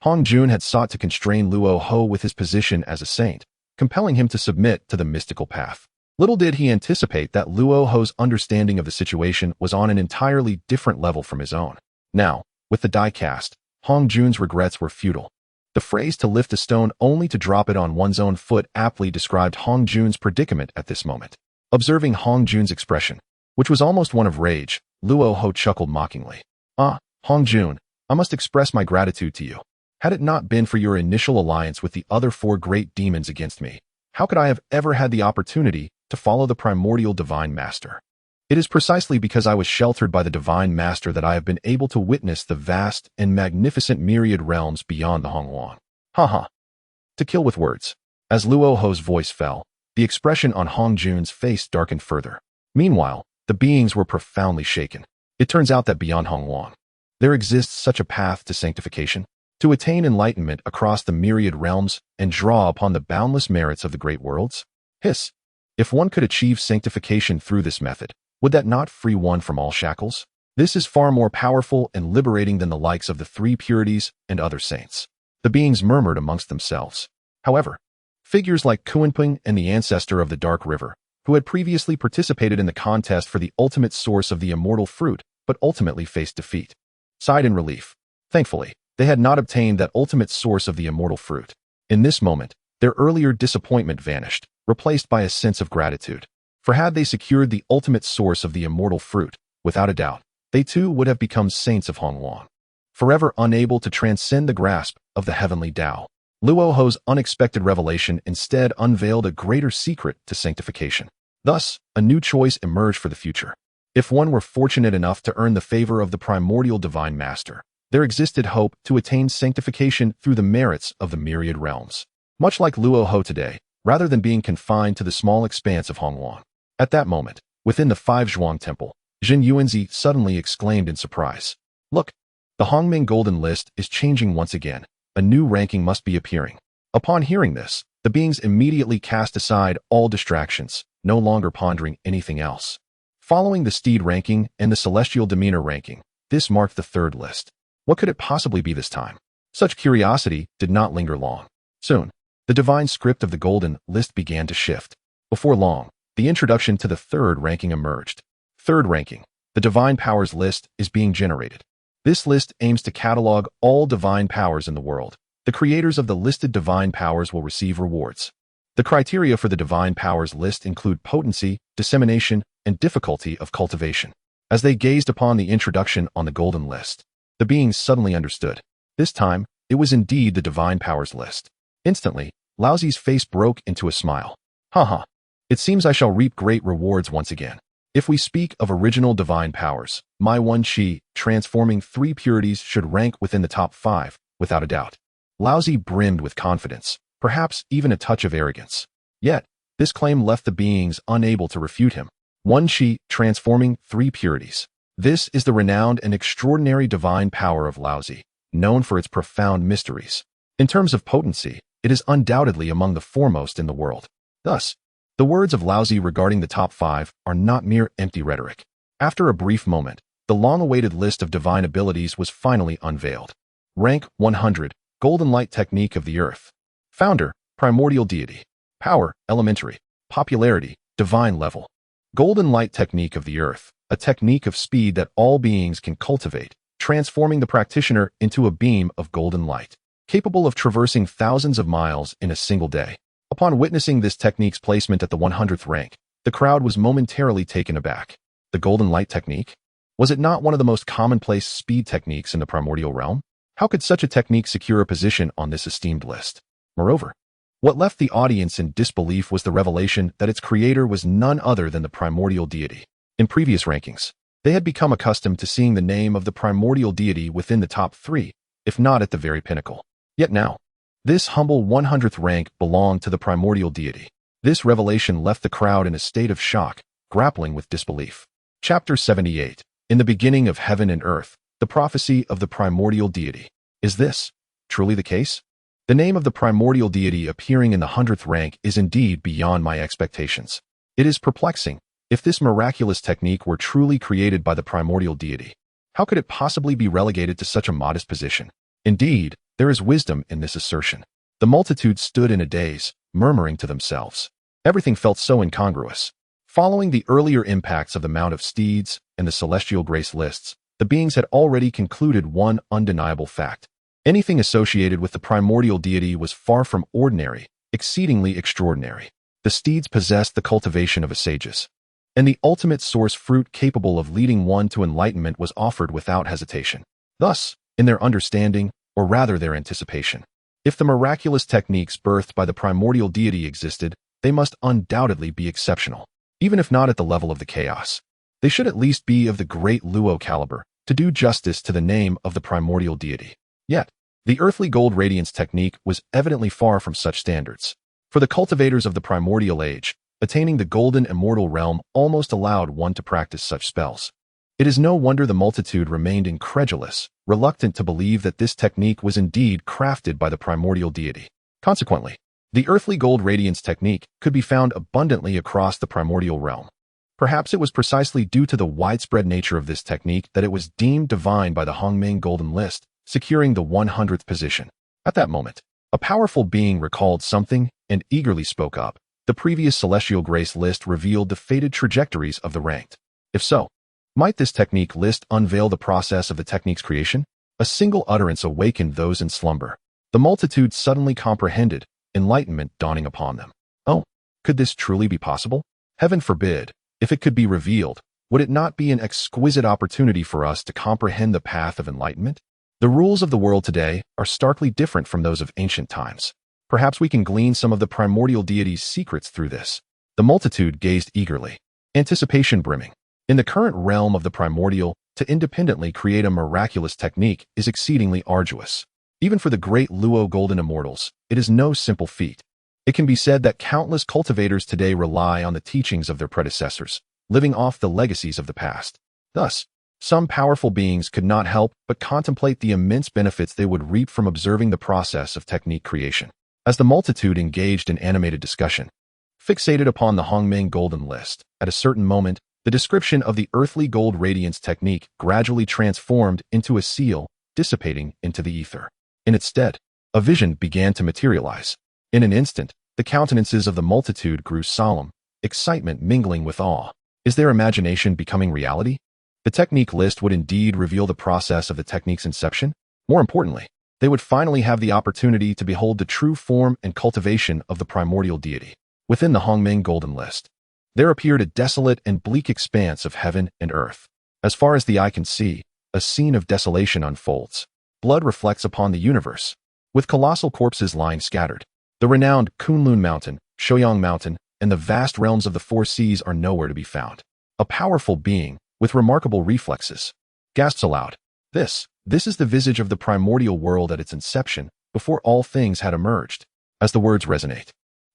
A: Hongjun had sought to constrain Luoho with his position as a saint, compelling him to submit to the mystical path. Little did he anticipate that Luoho's understanding of the situation was on an entirely different level from his own. Now, with the die cast, Hongjun's regrets were futile. The phrase to lift a stone only to drop it on one's own foot aptly described Hongjun's predicament at this moment. Observing Hongjun's expression, which was almost one of rage, Luoho chuckled mockingly. Ah, Hongjun, I must express my gratitude to you. Had it not been for your initial alliance with the other four great demons against me, how could I have ever had the opportunity to follow the primordial divine master? It is precisely because I was sheltered by the divine master that I have been able to witness the vast and magnificent myriad realms beyond the Hongwang. Ha. To kill with words. As Luoho's voice fell, the expression on Hongjun's face darkened further. Meanwhile, the beings were profoundly shaken. It turns out that beyond Hongwang, there exists such a path to sanctification, to attain enlightenment across the myriad realms and draw upon the boundless merits of the great worlds? Hiss. If one could achieve sanctification through this method, would that not free one from all shackles? This is far more powerful and liberating than the likes of the Three Purities and other saints. The beings murmured amongst themselves. However, figures like Kuanping and the ancestor of the Dark River, who had previously participated in the contest for the ultimate source of the immortal fruit, but ultimately faced defeat, sighed in relief. Thankfully, they had not obtained that ultimate source of the immortal fruit. In this moment, their earlier disappointment vanished, replaced by a sense of gratitude. For had they secured the ultimate source of the immortal fruit, without a doubt, they too would have become saints of Hongluan, forever unable to transcend the grasp of the heavenly Tao. Luo Ho's unexpected revelation instead unveiled a greater secret to sanctification. Thus, a new choice emerged for the future. If one were fortunate enough to earn the favor of the primordial divine master, there existed hope to attain sanctification through the merits of the myriad realms. Much like Luo Ho today, rather than being confined to the small expanse of Hongluan. At that moment, within the Five Zhuang Temple, Jin Yuanzi suddenly exclaimed in surprise. Look, the Hongming Golden List is changing once again. A new ranking must be appearing. Upon hearing this, the beings immediately cast aside all distractions, no longer pondering anything else. Following the Steed ranking and the Celestial Demeanor ranking, this marked the third list. What could it possibly be this time? Such curiosity did not linger long. Soon, the divine script of the Golden List began to shift. Before long, the introduction to the third ranking emerged. Third ranking, the Divine Powers list is being generated. This list aims to catalog all divine powers in the world. The creators of the listed divine powers will receive rewards. The criteria for the divine powers list include potency, dissemination, and difficulty of cultivation. As they gazed upon the introduction on the Golden List, the beings suddenly understood. This time, it was indeed the divine powers list. Instantly, Laozi's face broke into a smile. Haha. It seems I shall reap great rewards once again. If we speak of original divine powers, my one Qi, transforming 3 purities, should rank within the top 5, without a doubt. Laozi brimmed with confidence, perhaps even a touch of arrogance. Yet, this claim left the beings unable to refute him. One Qi, transforming 3 purities. This is the renowned and extraordinary divine power of Laozi, known for its profound mysteries. In terms of potency, it is undoubtedly among the foremost in the world. Thus, the words of Laozi regarding the top 5 are not mere empty rhetoric. After a brief moment, the long-awaited list of divine abilities was finally unveiled. Rank 100, Golden Light Technique of the Earth. Founder, Primordial Deity. Power, Elementary. Popularity, Divine Level. Golden Light Technique of the Earth, a technique of speed that all beings can cultivate, transforming the practitioner into a beam of golden light, capable of traversing thousands of miles in a single day. Upon witnessing this technique's placement at the 100th rank, the crowd was momentarily taken aback. The Golden Light Technique? Was it not one of the most commonplace speed techniques in the primordial realm? How could such a technique secure a position on this esteemed list? Moreover, what left the audience in disbelief was the revelation that its creator was none other than the primordial deity. In previous rankings, they had become accustomed to seeing the name of the primordial deity within the top 3, if not at the very pinnacle. Yet now, this humble 100th rank belonged to the primordial deity. This revelation left the crowd in a state of shock, grappling with disbelief. Chapter 78. In the beginning of heaven and earth, the prophecy of the primordial deity. Is this truly the case? The name of the primordial deity appearing in the 100th rank is indeed beyond my expectations. It is perplexing. If this miraculous technique were truly created by the primordial deity, how could it possibly be relegated to such a modest position? Indeed, there is wisdom in this assertion. The multitude stood in a daze, murmuring to themselves. Everything felt so incongruous. Following the earlier impacts of the Mount of Steeds and the Celestial Grace lists, the beings had already concluded one undeniable fact. Anything associated with the primordial deity was far from ordinary, exceedingly extraordinary. The Steeds possessed the cultivation of a sages, and the ultimate source fruit capable of leading one to enlightenment was offered without hesitation. Thus, in their understanding, or rather their anticipation, if the miraculous techniques birthed by the primordial deity existed, they must undoubtedly be exceptional. Even if not at the level of the chaos, they should at least be of the great Luo caliber, to do justice to the name of the primordial deity. Yet, the earthly gold radiance technique was evidently far from such standards. For the cultivators of the primordial age, attaining the golden immortal realm almost allowed one to practice such spells. It is no wonder the multitude remained incredulous, reluctant to believe that this technique was indeed crafted by the primordial deity. Consequently, the earthly gold radiance technique could be found abundantly across the primordial realm. Perhaps it was precisely due to the widespread nature of this technique that it was deemed divine by the Hongming Golden List, securing the 100th position. At that moment, a powerful being recalled something and eagerly spoke up. The previous Celestial Grace list revealed the fated trajectories of the ranked. If so, might this technique list unveil the process of the technique's creation? A single utterance awakened those in slumber. The multitude suddenly comprehended, enlightenment dawning upon them. Oh, could this truly be possible? Heaven forbid. If it could be revealed, would it not be an exquisite opportunity for us to comprehend the path of enlightenment? The rules of the world today are starkly different from those of ancient times. Perhaps we can glean some of the primordial deity's secrets through this. The multitude gazed eagerly, anticipation brimming. In the current realm of the primordial, to independently create a miraculous technique is exceedingly arduous. Even for the great Luo Golden Immortals, it is no simple feat. It can be said that countless cultivators today rely on the teachings of their predecessors, living off the legacies of the past. Thus, some powerful beings could not help but contemplate the immense benefits they would reap from observing the process of technique creation. As the multitude engaged in animated discussion, fixated upon the Hongmeng Golden List, at a certain moment, the description of the earthly gold radiance technique gradually transformed into a seal, dissipating into the ether. In its stead, a vision began to materialize. In an instant, the countenances of the multitude grew solemn, excitement mingling with awe. Is their imagination becoming reality? The technique list would indeed reveal the process of the technique's inception. More importantly, they would finally have the opportunity to behold the true form and cultivation of the primordial deity. Within the Hongmeng Golden List, there appeared a desolate and bleak expanse of heaven and earth. As far as the eye can see, a scene of desolation unfolds. Blood reflects upon the universe, with colossal corpses lying scattered. The renowned Kunlun Mountain, Shouyang Mountain, and the vast realms of the four seas are nowhere to be found. A powerful being, with remarkable reflexes, gasps aloud. This is the visage of the primordial world at its inception, before all things had emerged. As the words resonate,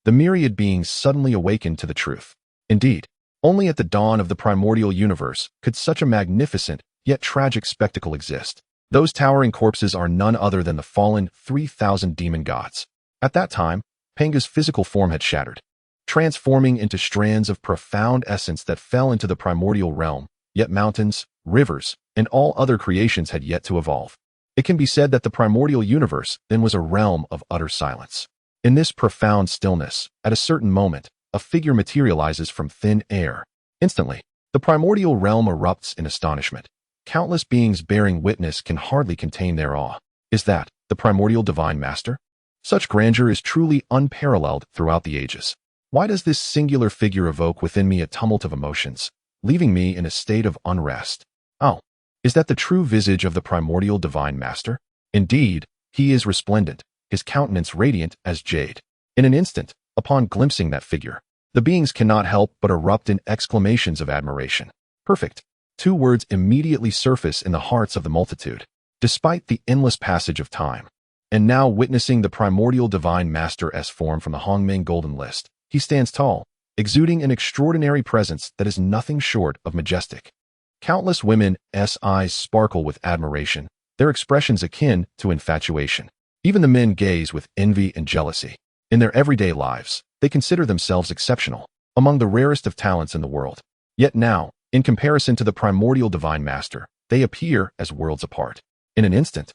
A: the myriad beings suddenly awaken to the truth. Indeed, only at the dawn of the primordial universe could such a magnificent, yet tragic spectacle exist. Those towering corpses are none other than the fallen 3,000 demon gods. At that time, Panga's physical form had shattered, transforming into strands of profound essence that fell into the primordial realm, yet mountains, rivers, and all other creations had yet to evolve. It can be said that the primordial universe then was a realm of utter silence. In this profound stillness, at a certain moment, a figure materializes from thin air. Instantly, the primordial realm erupts in astonishment. Countless beings bearing witness can hardly contain their awe. Is that the primordial divine master? Such grandeur is truly unparalleled throughout the ages. Why does this singular figure evoke within me a tumult of emotions, leaving me in a state of unrest? Oh, is that the true visage of the primordial divine master? Indeed, he is resplendent, his countenance radiant as jade. In an instant, upon glimpsing that figure, the beings cannot help but erupt in exclamations of admiration. Perfect. Two words immediately surface in the hearts of the multitude. Despite the endless passage of time, and now witnessing the primordial divine master's form from the Hongmeng Golden List, he stands tall, exuding an extraordinary presence that is nothing short of majestic. Countless women's eyes sparkle with admiration, their expressions akin to infatuation. Even the men gaze with envy and jealousy. In their everyday lives, they consider themselves exceptional, among the rarest of talents in the world. Yet now, in comparison to the primordial divine master, they appear as worlds apart. In an instant,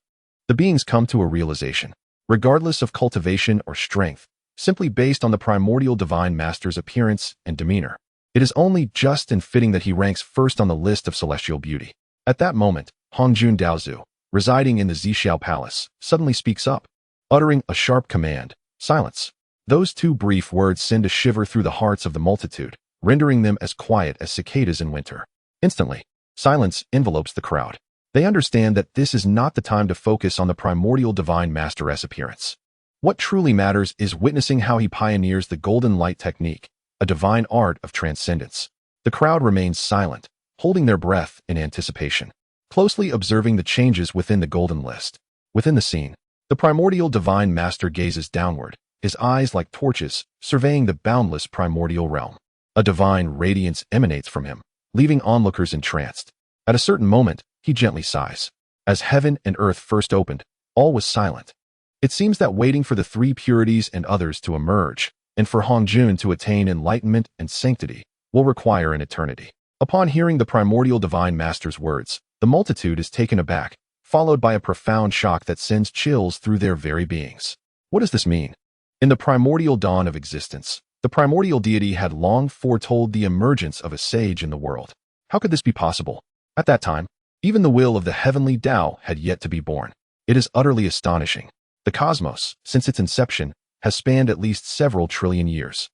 A: the beings come to a realization. Regardless of cultivation or strength, simply based on the primordial divine master's appearance and demeanor, it is only just and fitting that he ranks first on the list of celestial beauty. At that moment, Hongjun Daozu, residing in the Zixiao Palace, suddenly speaks up, uttering a sharp command, "Silence." Those two brief words send a shiver through the hearts of the multitude, rendering them as quiet as cicadas in winter. Instantly, silence envelopes the crowd. They understand that this is not the time to focus on the primordial divine master's appearance. What truly matters is witnessing how he pioneers the golden light technique, a divine art of transcendence. The crowd remains silent, holding their breath in anticipation, closely observing the changes within the golden list. Within the scene, the primordial divine master gazes downward, his eyes like torches, surveying the boundless primordial realm. A divine radiance emanates from him, leaving onlookers entranced. At a certain moment, he gently sighs. As heaven and earth first opened, all was silent. It seems that waiting for the three purities and others to emerge, and for Hongjun to attain enlightenment and sanctity, will require an eternity. Upon hearing the primordial divine master's words, the multitude is taken aback, followed by a profound shock that sends chills through their very beings. What does this mean? In the primordial dawn of existence, The primordial deity had long foretold the emergence of a sage in the world. How could this be possible? At that time, even the will of the heavenly Tao had yet to be born. It is utterly astonishing. The cosmos, since its inception, has spanned at least several trillion years.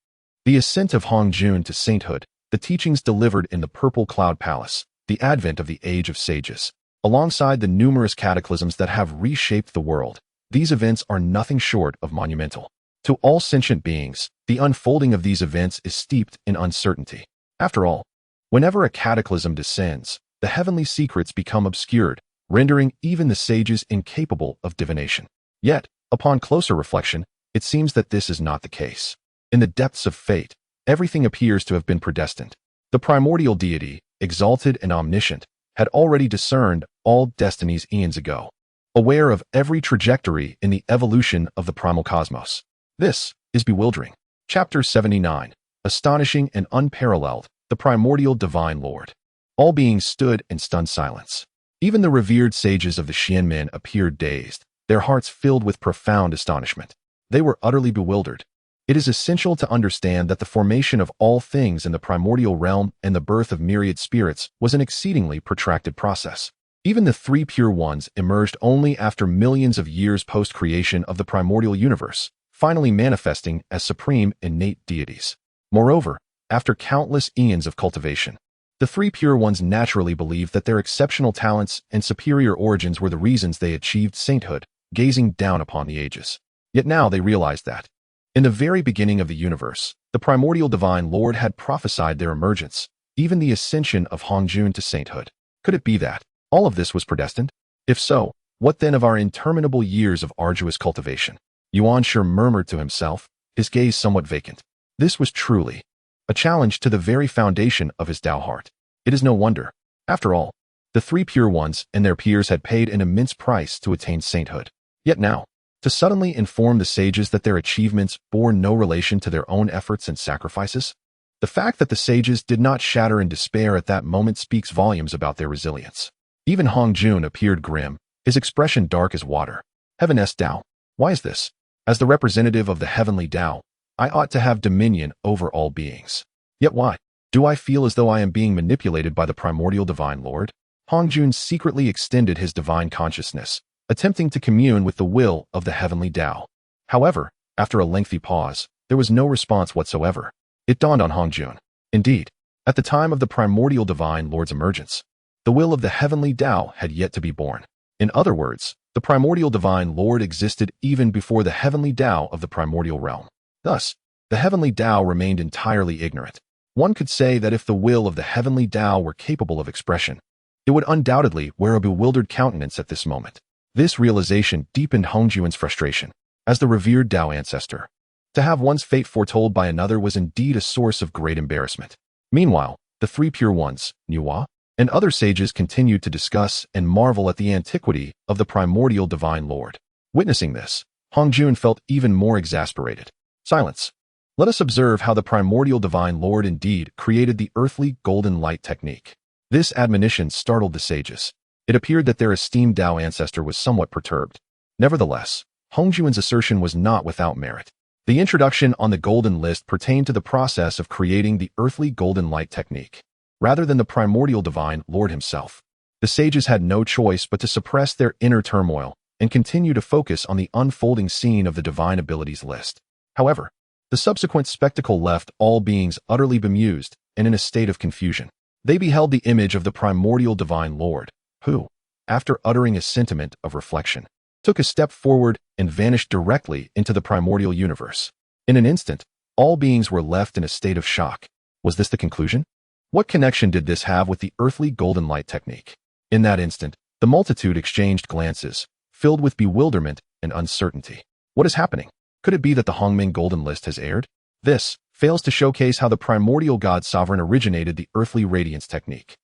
A: The ascent of Hongjun to sainthood, the teachings delivered in the Purple Cloud Palace, the advent of the Age of Sages, alongside the numerous cataclysms that have reshaped the world, these events are nothing short of monumental. To all sentient beings, the unfolding of these events is steeped in uncertainty. After all, whenever a cataclysm descends, the heavenly secrets become obscured, rendering even the sages incapable of divination. Yet, upon closer reflection, it seems that this is not the case. In the depths of fate, everything appears to have been predestined. The primordial deity, exalted and omniscient, had already discerned all destinies eons ago, aware of every trajectory in the evolution of the primal cosmos. This is bewildering. Chapter 79. Astonishing and unparalleled, the primordial divine lord. All beings stood in stunned silence. Even the revered sages of the Xianmen appeared dazed, their hearts filled with profound astonishment. They were utterly bewildered. It is essential to understand that the formation of all things in the primordial realm and the birth of myriad spirits was an exceedingly protracted process. Even the three pure ones emerged only after millions of years post-creation of the primordial universe, finally manifesting as supreme innate deities. Moreover, after countless eons of cultivation, the three pure ones naturally believed that their exceptional talents and superior origins were the reasons they achieved sainthood, gazing down upon the ages. Yet now they realized that, in the very beginning of the universe, the primordial divine lord had prophesied their emergence, even the ascension of Hongjun to sainthood. Could it be that all of this was predestined? If so, what then of our interminable years of arduous cultivation? Yuan Shi murmured to himself, his gaze somewhat vacant. This was truly a challenge to the very foundation of his Tao heart. It is no wonder. After all, the three pure ones and their peers had paid an immense price to attain sainthood. Yet now, to suddenly inform the sages that their achievements bore no relation to their own efforts and sacrifices? The fact that the sages did not shatter in despair at that moment speaks volumes about their resilience. Even Hongjun appeared grim, his expression dark as water. Heaven-est Tao. Why is this? As the representative of the heavenly Tao, I ought to have dominion over all beings. Yet why? Do I feel as though I am being manipulated by the primordial divine lord? Hongjun secretly extended his divine consciousness, attempting to commune with the will of the heavenly Tao. However, after a lengthy pause, there was no response whatsoever. It dawned on Hongjun. Indeed, at the time of the primordial divine lord's emergence, the will of the heavenly Tao had yet to be born. In other words, the primordial divine lord existed even before the heavenly Tao of the primordial realm. Thus, the heavenly Tao remained entirely ignorant. One could say that if the will of the heavenly Tao were capable of expression, it would undoubtedly wear a bewildered countenance at this moment. This realization deepened Hongjun's frustration. As the revered Tao ancestor, to have one's fate foretold by another was indeed a source of great embarrassment. Meanwhile, the three pure ones, Nuwa, and other sages continued to discuss and marvel at the antiquity of the primordial divine lord. Witnessing this, Hongjun felt even more exasperated. Silence. Let us observe how the primordial divine lord indeed created the earthly golden light technique. This admonition startled the sages. It appeared that their esteemed Tao ancestor was somewhat perturbed. Nevertheless, Hongjun's assertion was not without merit. The introduction on the golden list pertained to the process of creating the earthly golden light technique, rather than the primordial divine lord himself. The sages had no choice but to suppress their inner turmoil and continue to focus on the unfolding scene of the divine abilities list. However, the subsequent spectacle left all beings utterly bemused and in a state of confusion. They beheld the image of the primordial divine lord, who, after uttering a sentiment of reflection, took a step forward and vanished directly into the primordial universe. In an instant, all beings were left in a state of shock. Was this the conclusion? What connection did this have with the earthly golden light technique? In that instant, the multitude exchanged glances, filled with bewilderment and uncertainty. What is happening? Could it be that the Hongming golden list has aired? This fails to showcase how the primordial god sovereign originated the earthly radiance technique.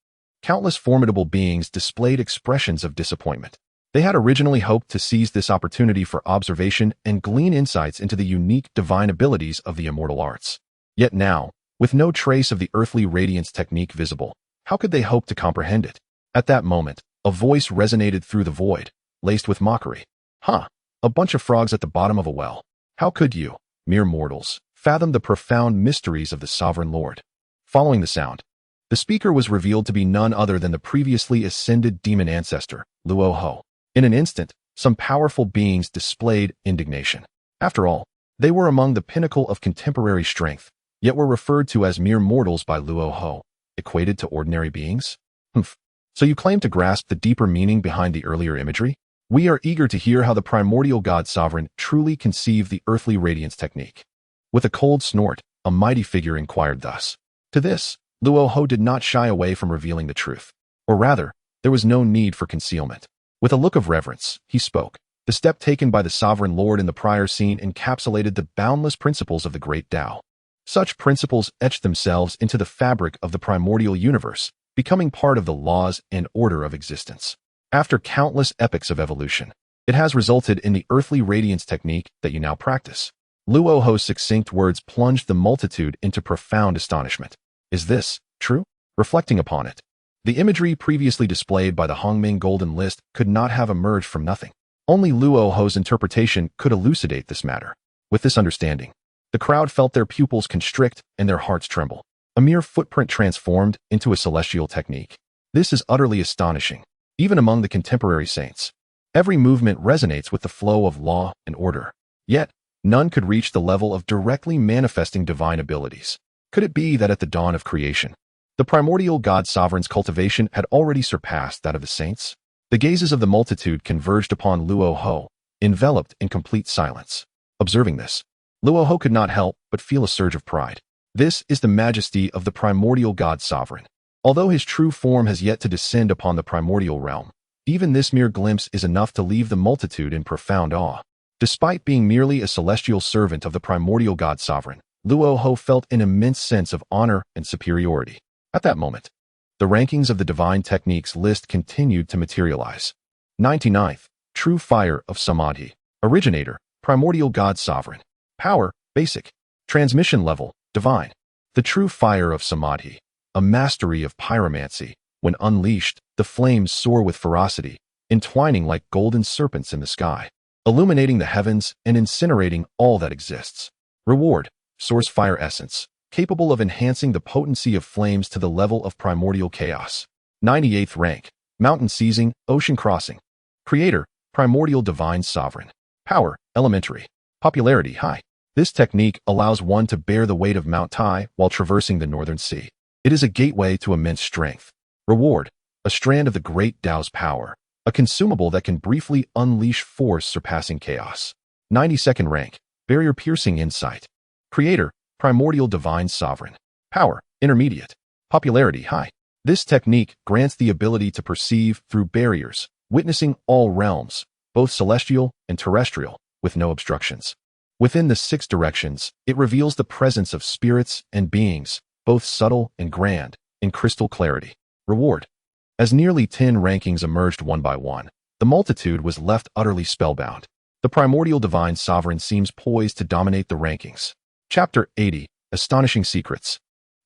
A: Countless formidable beings displayed expressions of disappointment. They had originally hoped to seize this opportunity for observation and glean insights into the unique divine abilities of the immortal arts. Yet now, with no trace of the earthly radiance technique visible, how could they hope to comprehend it? At that moment, a voice resonated through the void, laced with mockery. A bunch of frogs at the bottom of a well. How could you, mere mortals, fathom the profound mysteries of the Sovereign Lord. Following the sound, the speaker was revealed to be none other than the previously ascended demon ancestor, Luo Ho. In an instant, some powerful beings displayed indignation. After all, they were among the pinnacle of contemporary strength, yet were referred to as mere mortals by Luo Ho, equated to ordinary beings? Humph. So you claim to grasp the deeper meaning behind the earlier imagery? We are eager to hear how the primordial God Sovereign truly conceived the earthly radiance technique. With a cold snort, a mighty figure inquired thus. To this, Luo Ho did not shy away from revealing the truth. Or rather, there was no need for concealment. With a look of reverence, he spoke. The step taken by the Sovereign Lord in the prior scene encapsulated the boundless principles of the Great Dao. Such principles etched themselves into the fabric of the primordial universe, becoming part of the laws and order of existence. After countless epochs of evolution, it has resulted in the earthly radiance technique that you now practice. Luo Ho's succinct words plunged the multitude into profound astonishment. Is this true? Reflecting upon it, the imagery previously displayed by the Hongming Golden List could not have emerged from nothing. Only Luo Ho's interpretation could elucidate this matter. With this understanding, the crowd felt their pupils constrict and their hearts tremble. A mere footprint transformed into a celestial technique. This is utterly astonishing, even among the contemporary saints. Every movement resonates with the flow of law and order. Yet, none could reach the level of directly manifesting divine abilities. Could it be that at the dawn of creation, the primordial God Sovereign's cultivation had already surpassed that of the saints? The gazes of the multitude converged upon Luo Ho, enveloped in complete silence. Observing this, Luo Ho could not help but feel a surge of pride. This is the majesty of the primordial God Sovereign. Although his true form has yet to descend upon the primordial realm, even this mere glimpse is enough to leave the multitude in profound awe. Despite being merely a celestial servant of the primordial God Sovereign, Luo Ho felt an immense sense of honor and superiority. At that moment, the rankings of the divine techniques list continued to materialize. 99th, True Fire of Samadhi. Originator, Primordial God Sovereign. Power, Basic. Transmission Level, Divine. The True Fire of Samadhi. A mastery of pyromancy. When unleashed, the flames soar with ferocity, entwining like golden serpents in the sky, illuminating the heavens and incinerating all that exists. Reward, Source Fire Essence. Capable of enhancing the potency of flames to the level of primordial chaos. 98th rank, Mountain Seizing, Ocean Crossing. Creator, Primordial Divine Sovereign. Power, Elementary. Popularity, High. This technique allows one to bear the weight of Mount Tai while traversing the Northern Sea. It is a gateway to immense strength. Reward, a strand of the Great Dao's power, a consumable that can briefly unleash force surpassing chaos. 92nd rank, Barrier-Piercing Insight. Creator, Primordial Divine Sovereign. Power, Intermediate. Popularity, High. This technique grants the ability to perceive through barriers, witnessing all realms, both celestial and terrestrial, with no obstructions. Within the 6 directions, it reveals the presence of spirits and beings, both subtle and grand, in crystal clarity. Reward. As nearly 10 rankings emerged one by one, the multitude was left utterly spellbound. The Primordial Divine Sovereign seems poised to dominate the rankings. Chapter 80, Astonishing Secrets.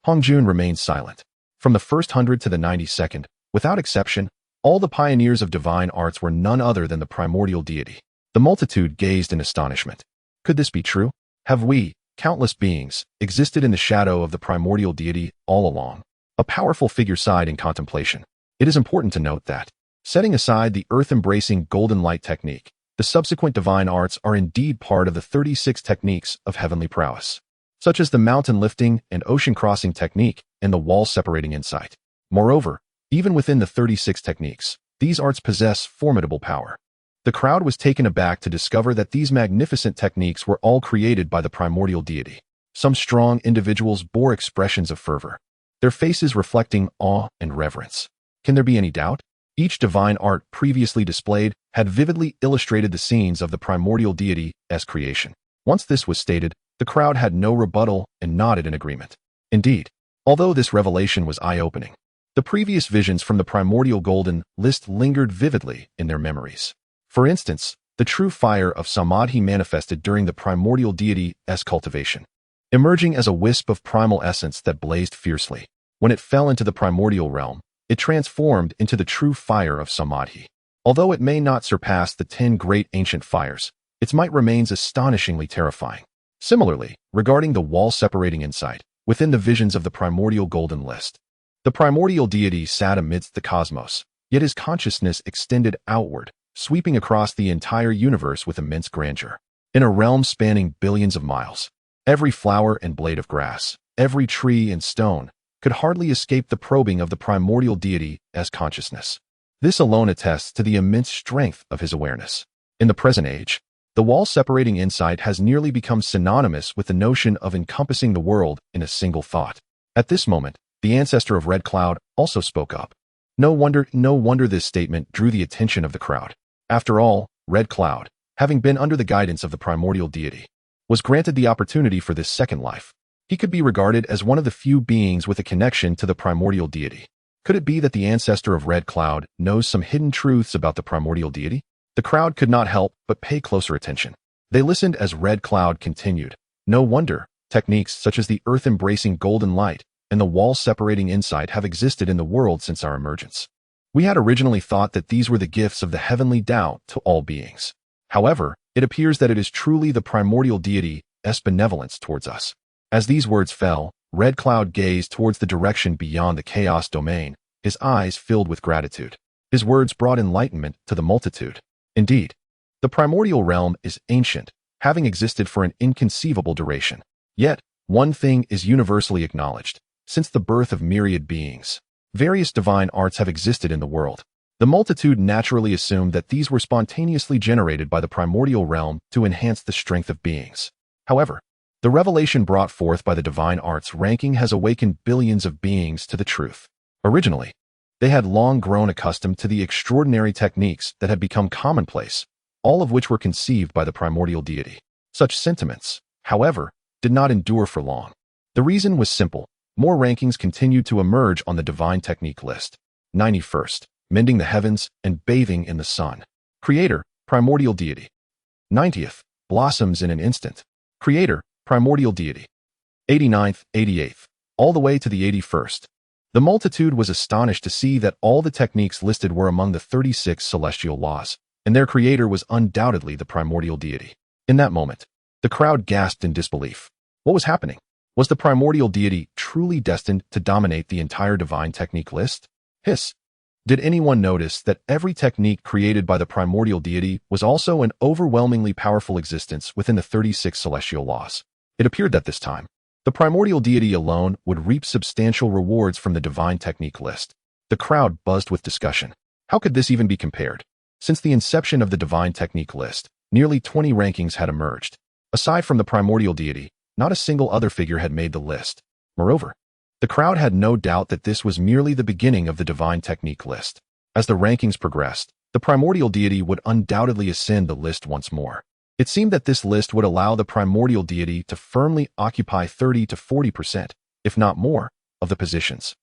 A: Hongjun remained silent. From the first 100 to the 92nd, without exception, all the pioneers of divine arts were none other than the primordial deity. The multitude gazed in astonishment. Could this be true? Have we, countless beings, existed in the shadow of the primordial deity all along? A powerful figure sighed in contemplation. It is important to note that, setting aside the earth-embracing golden light technique, the subsequent divine arts are indeed part of the 36 techniques of heavenly prowess, such as the mountain lifting and ocean crossing technique and the wall separating insight. Moreover, even within the 36 techniques, these arts possess formidable power. The crowd was taken aback to discover that these magnificent techniques were all created by the primordial deity. Some strong individuals bore expressions of fervor, their faces reflecting awe and reverence. Can there be any doubt? Each divine art previously displayed had vividly illustrated the scenes of the primordial deity as creation. Once this was stated, the crowd had no rebuttal and nodded in agreement. Indeed, although this revelation was eye-opening, the previous visions from the primordial golden list lingered vividly in their memories. For instance, the true fire of Samadhi manifested during the primordial deity's cultivation, emerging as a wisp of primal essence that blazed fiercely. When it fell into the primordial realm, it transformed into the true fire of Samadhi. Although it may not surpass the 10 great ancient fires, its might remains astonishingly terrifying. Similarly, regarding the wall-separating insight, within the visions of the primordial golden list, the primordial deity sat amidst the cosmos, yet his consciousness extended outward, sweeping across the entire universe with immense grandeur. In a realm spanning billions of miles, every flower and blade of grass, every tree and stone, could hardly escape the probing of the primordial deity as consciousness. This alone attests to the immense strength of his awareness. In the present age, the wall-separating insight has nearly become synonymous with the notion of encompassing the world in a single thought. At this moment, the ancestor of Red Cloud also spoke up. No wonder this statement drew the attention of the crowd. After all, Red Cloud, having been under the guidance of the primordial deity, was granted the opportunity for this second life. He could be regarded as one of the few beings with a connection to the primordial deity. Could it be that the ancestor of Red Cloud knows some hidden truths about the primordial deity? The crowd could not help but pay closer attention. They listened as Red Cloud continued. No wonder, techniques such as the earth-embracing golden light and the wall-separating insight have existed in the world since our emergence. We had originally thought that these were the gifts of the heavenly Dao to all beings. However, it appears that it is truly the primordial deity's benevolence towards us. As these words fell, Red Cloud gazed towards the direction beyond the chaos domain, his eyes filled with gratitude. His words brought enlightenment to the multitude. Indeed, the primordial realm is ancient, having existed for an inconceivable duration. Yet, one thing is universally acknowledged. Since the birth of myriad beings, various divine arts have existed in the world. The multitude naturally assumed that these were spontaneously generated by the primordial realm to enhance the strength of beings. However, the revelation brought forth by the divine arts ranking has awakened billions of beings to the truth. Originally, they had long grown accustomed to the extraordinary techniques that had become commonplace, all of which were conceived by the primordial deity. Such sentiments, however, did not endure for long. The reason was simple. More rankings continued to emerge on the divine technique list. 91st, mending the heavens and bathing in the sun. Creator, primordial deity. 90th, blossoms in an instant. Creator, primordial deity. 89th, 88th, all the way to the 81st. The multitude was astonished to see that all the techniques listed were among the 36 celestial laws, and their creator was undoubtedly the primordial deity. In that moment, the crowd gasped in disbelief. What was happening? Was the primordial deity truly destined to dominate the entire divine technique list? Hiss. Did anyone notice that every technique created by the primordial deity was also an overwhelmingly powerful existence within the 36 celestial laws? It appeared that this time, the primordial deity alone would reap substantial rewards from the divine technique list. The crowd buzzed with discussion. How could this even be compared? Since the inception of the divine technique list, nearly 20 rankings had emerged. Aside from the primordial deity, not a single other figure had made the list. Moreover, the crowd had no doubt that this was merely the beginning of the divine technique list. As the rankings progressed, the primordial deity would undoubtedly ascend the list once more. It seemed that this list would allow the primordial deity to firmly occupy 30 to 40%, if not more, of the positions.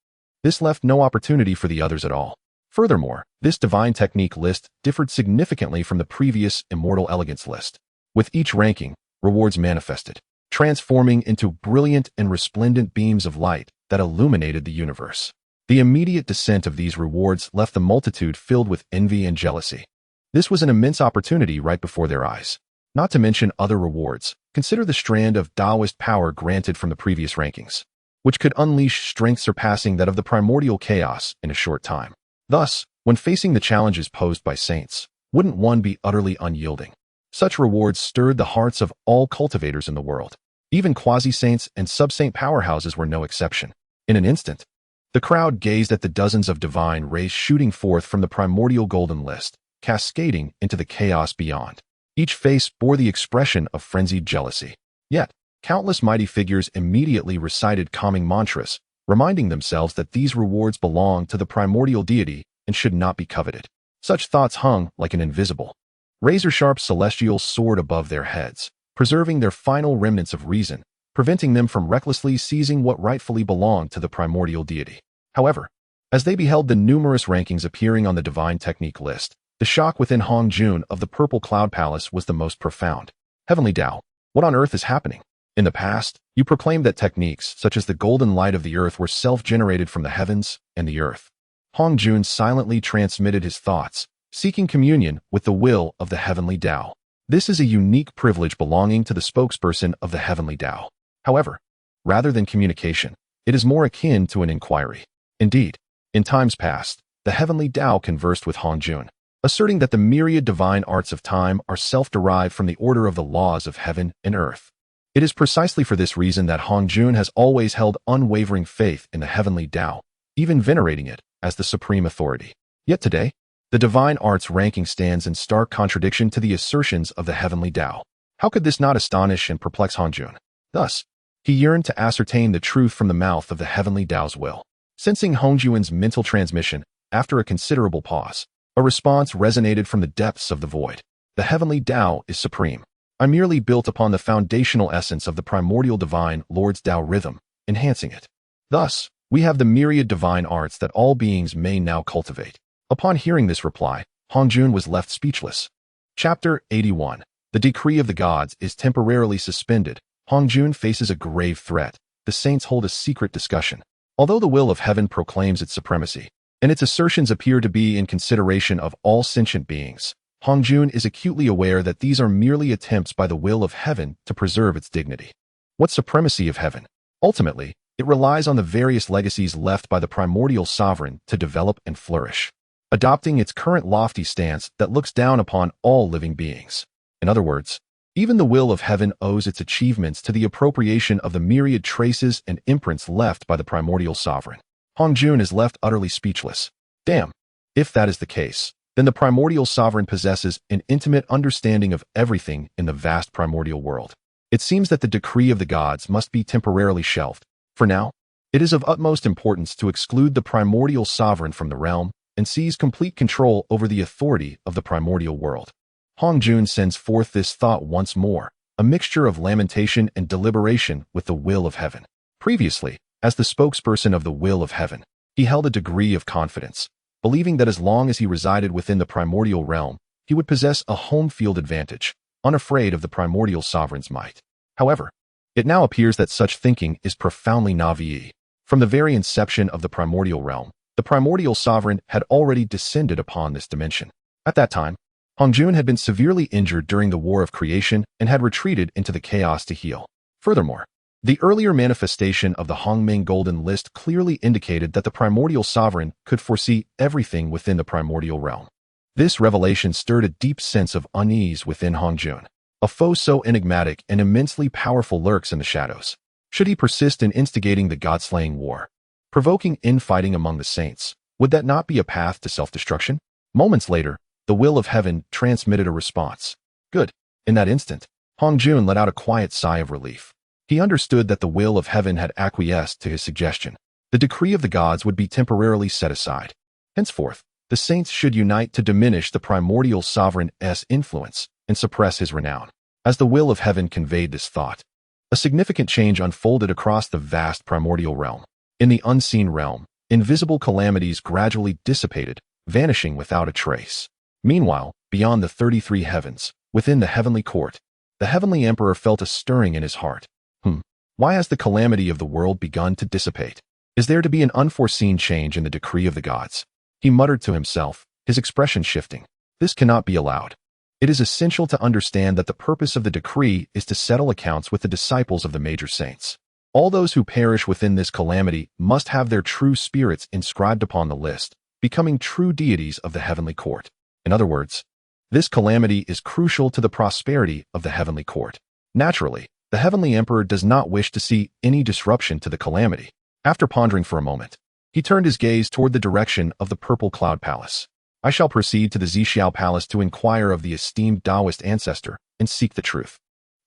A: This left no opportunity for the others at all. Furthermore, this divine technique list differed significantly from the previous immortal elegance list. With each ranking, rewards manifested, transforming into brilliant and resplendent beams of light that illuminated the universe. The immediate descent of these rewards left the multitude filled with envy and jealousy. This was an immense opportunity right before their eyes. Not to mention other rewards. Consider the strand of Taoist power granted from the previous rankings, which could unleash strength surpassing that of the primordial chaos in a short time. Thus, when facing the challenges posed by saints, wouldn't one be utterly unyielding? Such rewards stirred the hearts of all cultivators in the world. Even quasi-saints and sub-saint powerhouses were no exception. In an instant, the crowd gazed at the dozens of divine rays shooting forth from the primordial golden list, cascading into the chaos beyond. Each face bore the expression of frenzied jealousy. Yet, countless mighty figures immediately recited calming mantras, reminding themselves that these rewards belong to the primordial deity and should not be coveted. Such thoughts hung like an invisible, razor-sharp celestial sword above their heads, preserving their final remnants of reason, preventing them from recklessly seizing what rightfully belonged to the primordial deity. However, as they beheld the numerous rankings appearing on the divine technique list, the shock within Hong Jun of the Purple Cloud Palace was the most profound. Heavenly Dao, what on earth is happening? In the past, you proclaimed that techniques such as the golden light of the earth were self-generated from the heavens and the earth. Hong Jun silently transmitted his thoughts, seeking communion with the will of the Heavenly Dao. This is a unique privilege belonging to the spokesperson of the heavenly Tao. However, rather than communication, it is more akin to an inquiry. Indeed, in times past, the heavenly Tao conversed with Hongjun, asserting that the myriad divine arts of time are self-derived from the order of the laws of heaven and earth. It is precisely for this reason that Hongjun has always held unwavering faith in the heavenly Tao, even venerating it as the supreme authority. Yet today, the divine arts ranking stands in stark contradiction to the assertions of the heavenly Tao. How could this not astonish and perplex Hongjun? Thus, he yearned to ascertain the truth from the mouth of the heavenly Tao's will. Sensing Hongjun's mental transmission, after a considerable pause, a response resonated from the depths of the void. The heavenly Tao is supreme. I merely built upon the foundational essence of the primordial divine Lord's Tao rhythm, enhancing it. Thus, we have the myriad divine arts that all beings may now cultivate. Upon hearing this reply, Hongjun was left speechless. Chapter 81. The decree of the gods is temporarily suspended. Hongjun faces a grave threat. The saints hold a secret discussion. Although the will of heaven proclaims its supremacy, and its assertions appear to be in consideration of all sentient beings, Hongjun is acutely aware that these are merely attempts by the will of heaven to preserve its dignity. What supremacy of heaven? Ultimately, it relies on the various legacies left by the primordial sovereign to develop and flourish, adopting its current lofty stance that looks down upon all living beings. In other words, even the will of heaven owes its achievements to the appropriation of the myriad traces and imprints left by the primordial sovereign. Hongjun is left utterly speechless. Damn! If that is the case, then the primordial sovereign possesses an intimate understanding of everything in the vast primordial world. It seems that the decree of the gods must be temporarily shelved. For now, it is of utmost importance to exclude the primordial sovereign from the realm and seize complete control over the authority of the primordial world. Hongjun sends forth this thought once more, a mixture of lamentation and deliberation with the will of heaven. Previously, as the spokesperson of the will of heaven, he held a degree of confidence, believing that as long as he resided within the primordial realm, he would possess a home field advantage, unafraid of the primordial sovereign's might. However, it now appears that such thinking is profoundly naive. From the very inception of the primordial realm, the primordial sovereign had already descended upon this dimension. At that time, Hongjun had been severely injured during the War of Creation and had retreated into the chaos to heal. Furthermore, the earlier manifestation of the Hongming Golden List clearly indicated that the primordial sovereign could foresee everything within the primordial realm. This revelation stirred a deep sense of unease within Hongjun. A foe so enigmatic and immensely powerful lurks in the shadows. Should he persist in instigating the god-slaying war, provoking infighting among the saints, would that not be a path to self-destruction? Moments later, the will of heaven transmitted a response. Good. In that instant, Hongjun let out a quiet sigh of relief. He understood that the will of heaven had acquiesced to his suggestion. The decree of the gods would be temporarily set aside. Henceforth, the saints should unite to diminish the primordial sovereign's influence and suppress his renown. As the will of heaven conveyed this thought, a significant change unfolded across the vast primordial realm. In the unseen realm, invisible calamities gradually dissipated, vanishing without a trace. Meanwhile, beyond the 33 heavens, within the heavenly court, the heavenly emperor felt a stirring in his heart. Why has the calamity of the world begun to dissipate? Is there to be an unforeseen change in the decree of the gods? He muttered to himself, his expression shifting. This cannot be allowed. It is essential to understand that the purpose of the decree is to settle accounts with the disciples of the major saints. All those who perish within this calamity must have their true spirits inscribed upon the list, becoming true deities of the heavenly court. In other words, this calamity is crucial to the prosperity of the heavenly court. Naturally, the heavenly emperor does not wish to see any disruption to the calamity. After pondering for a moment, he turned his gaze toward the direction of the Purple Cloud Palace. I shall proceed to the Zixiao Palace to inquire of the esteemed Taoist ancestor and seek the truth.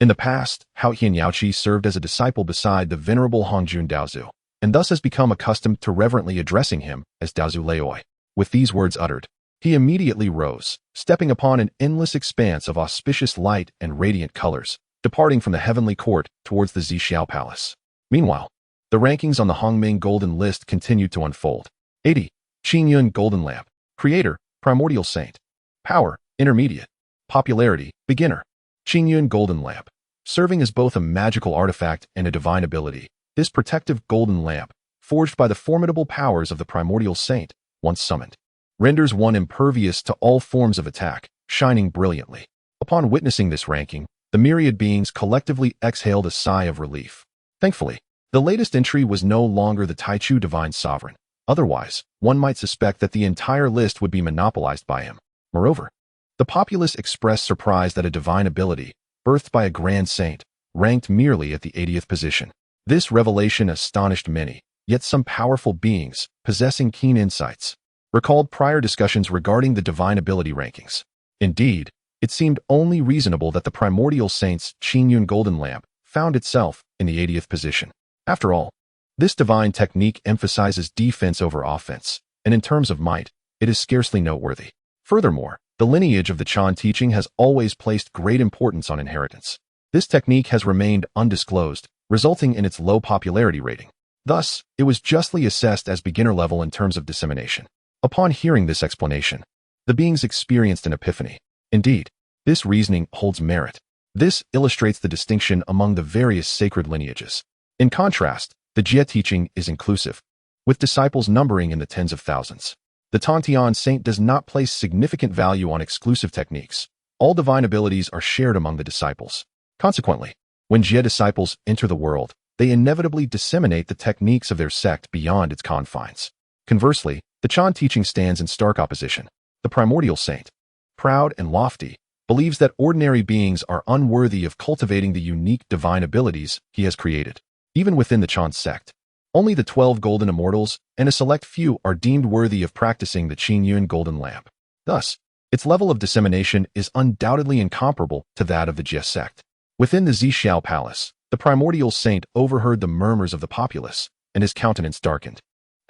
A: In the past, Hao Yaoqi served as a disciple beside the venerable Hongjun Daozu, and thus has become accustomed to reverently addressing him as Daozu Laoi. With these words uttered, he immediately rose, stepping upon an endless expanse of auspicious light and radiant colors, departing from the heavenly court towards the Zixiao Palace. Meanwhile, the rankings on the Hongming Golden List continued to unfold. 80. Qingyun Golden Lamp. Creator, Primordial Saint. Power, Intermediate. Popularity, Beginner. Qingyun Golden Lamp. Serving as both a magical artifact and a divine ability, this protective golden lamp, forged by the formidable powers of the Primordial Saint, once summoned, renders one impervious to all forms of attack, shining brilliantly. Upon witnessing this ranking, the myriad beings collectively exhaled a sigh of relief. Thankfully, the latest entry was no longer the Taichu Divine Sovereign. Otherwise, one might suspect that the entire list would be monopolized by him. Moreover, the populace expressed surprise that a divine ability, birthed by a grand saint, ranked merely at the 80th position. This revelation astonished many, yet some powerful beings, possessing keen insights, recalled prior discussions regarding the divine ability rankings. Indeed, it seemed only reasonable that the primordial saint's Qingyun golden lamp found itself in the 80th position. After all, this divine technique emphasizes defense over offense, and in terms of might, it is scarcely noteworthy. Furthermore, the lineage of the Chan teaching has always placed great importance on inheritance. This technique has remained undisclosed, resulting in its low popularity rating. Thus, it was justly assessed as beginner level in terms of dissemination. Upon hearing this explanation, the beings experienced an epiphany. Indeed, this reasoning holds merit. This illustrates the distinction among the various sacred lineages. In contrast, the Jie teaching is inclusive, with disciples numbering in the tens of thousands. The Tongtian saint does not place significant value on exclusive techniques. All divine abilities are shared among the disciples. Consequently, when Jie disciples enter the world, they inevitably disseminate the techniques of their sect beyond its confines. Conversely, the Chan teaching stands in stark opposition. The primordial saint, proud and lofty, believes that ordinary beings are unworthy of cultivating the unique divine abilities he has created. Even within the Chan sect, only the 12 golden immortals and a select few are deemed worthy of practicing the Qingyun golden lamp. Thus, its level of dissemination is undoubtedly incomparable to that of the Jie sect. Within the Zixiao palace, the primordial saint overheard the murmurs of the populace, and his countenance darkened.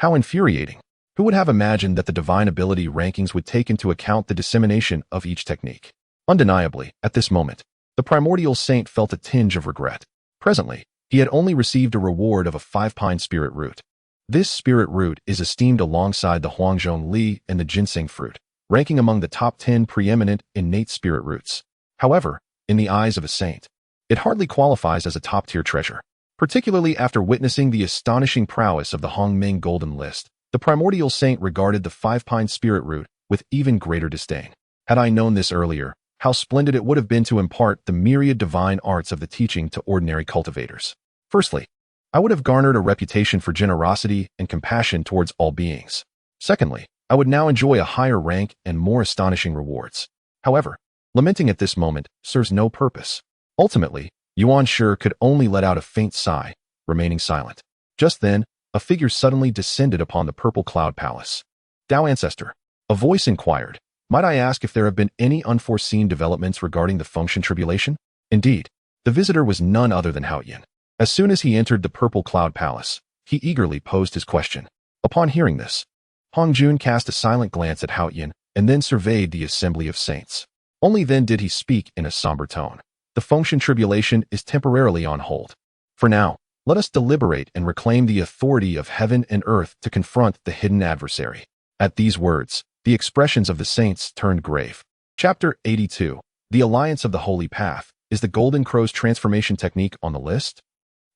A: How infuriating! Who would have imagined that the divine ability rankings would take into account the dissemination of each technique? Undeniably, at this moment, the primordial saint felt a tinge of regret. Presently, he had only received a reward of a 5-pine spirit root. This spirit root is esteemed alongside the Huangzhong Li and the ginseng fruit, ranking among the top 10 preeminent innate spirit roots. However, in the eyes of a saint, it hardly qualifies as a top-tier treasure. Particularly after witnessing the astonishing prowess of the Hongming Golden List, the primordial saint regarded the 5-pine spirit root with even greater disdain. Had I known this earlier, how splendid it would have been to impart the myriad divine arts of the teaching to ordinary cultivators. Firstly, I would have garnered a reputation for generosity and compassion towards all beings. Secondly, I would now enjoy a higher rank and more astonishing rewards. However, lamenting at this moment serves no purpose. Ultimately, Yuan Shi could only let out a faint sigh, remaining silent. Just then, a figure suddenly descended upon the purple cloud palace. Dao Ancestor, a voice inquired, might I ask if there have been any unforeseen developments regarding the Fengshan tribulation? Indeed, the visitor was none other than Haoyan. As soon as he entered the purple cloud palace, he eagerly posed his question. Upon hearing this, Hongjun cast a silent glance at Haoyan and then surveyed the assembly of saints. Only then did he speak in a somber tone. The Fengshan tribulation is temporarily on hold. For now, let us deliberate and reclaim the authority of heaven and earth to confront the hidden adversary. At these words, the expressions of the saints turned grave. Chapter 82. The Alliance of the Holy Path. Is the Golden Crow's transformation technique on the list?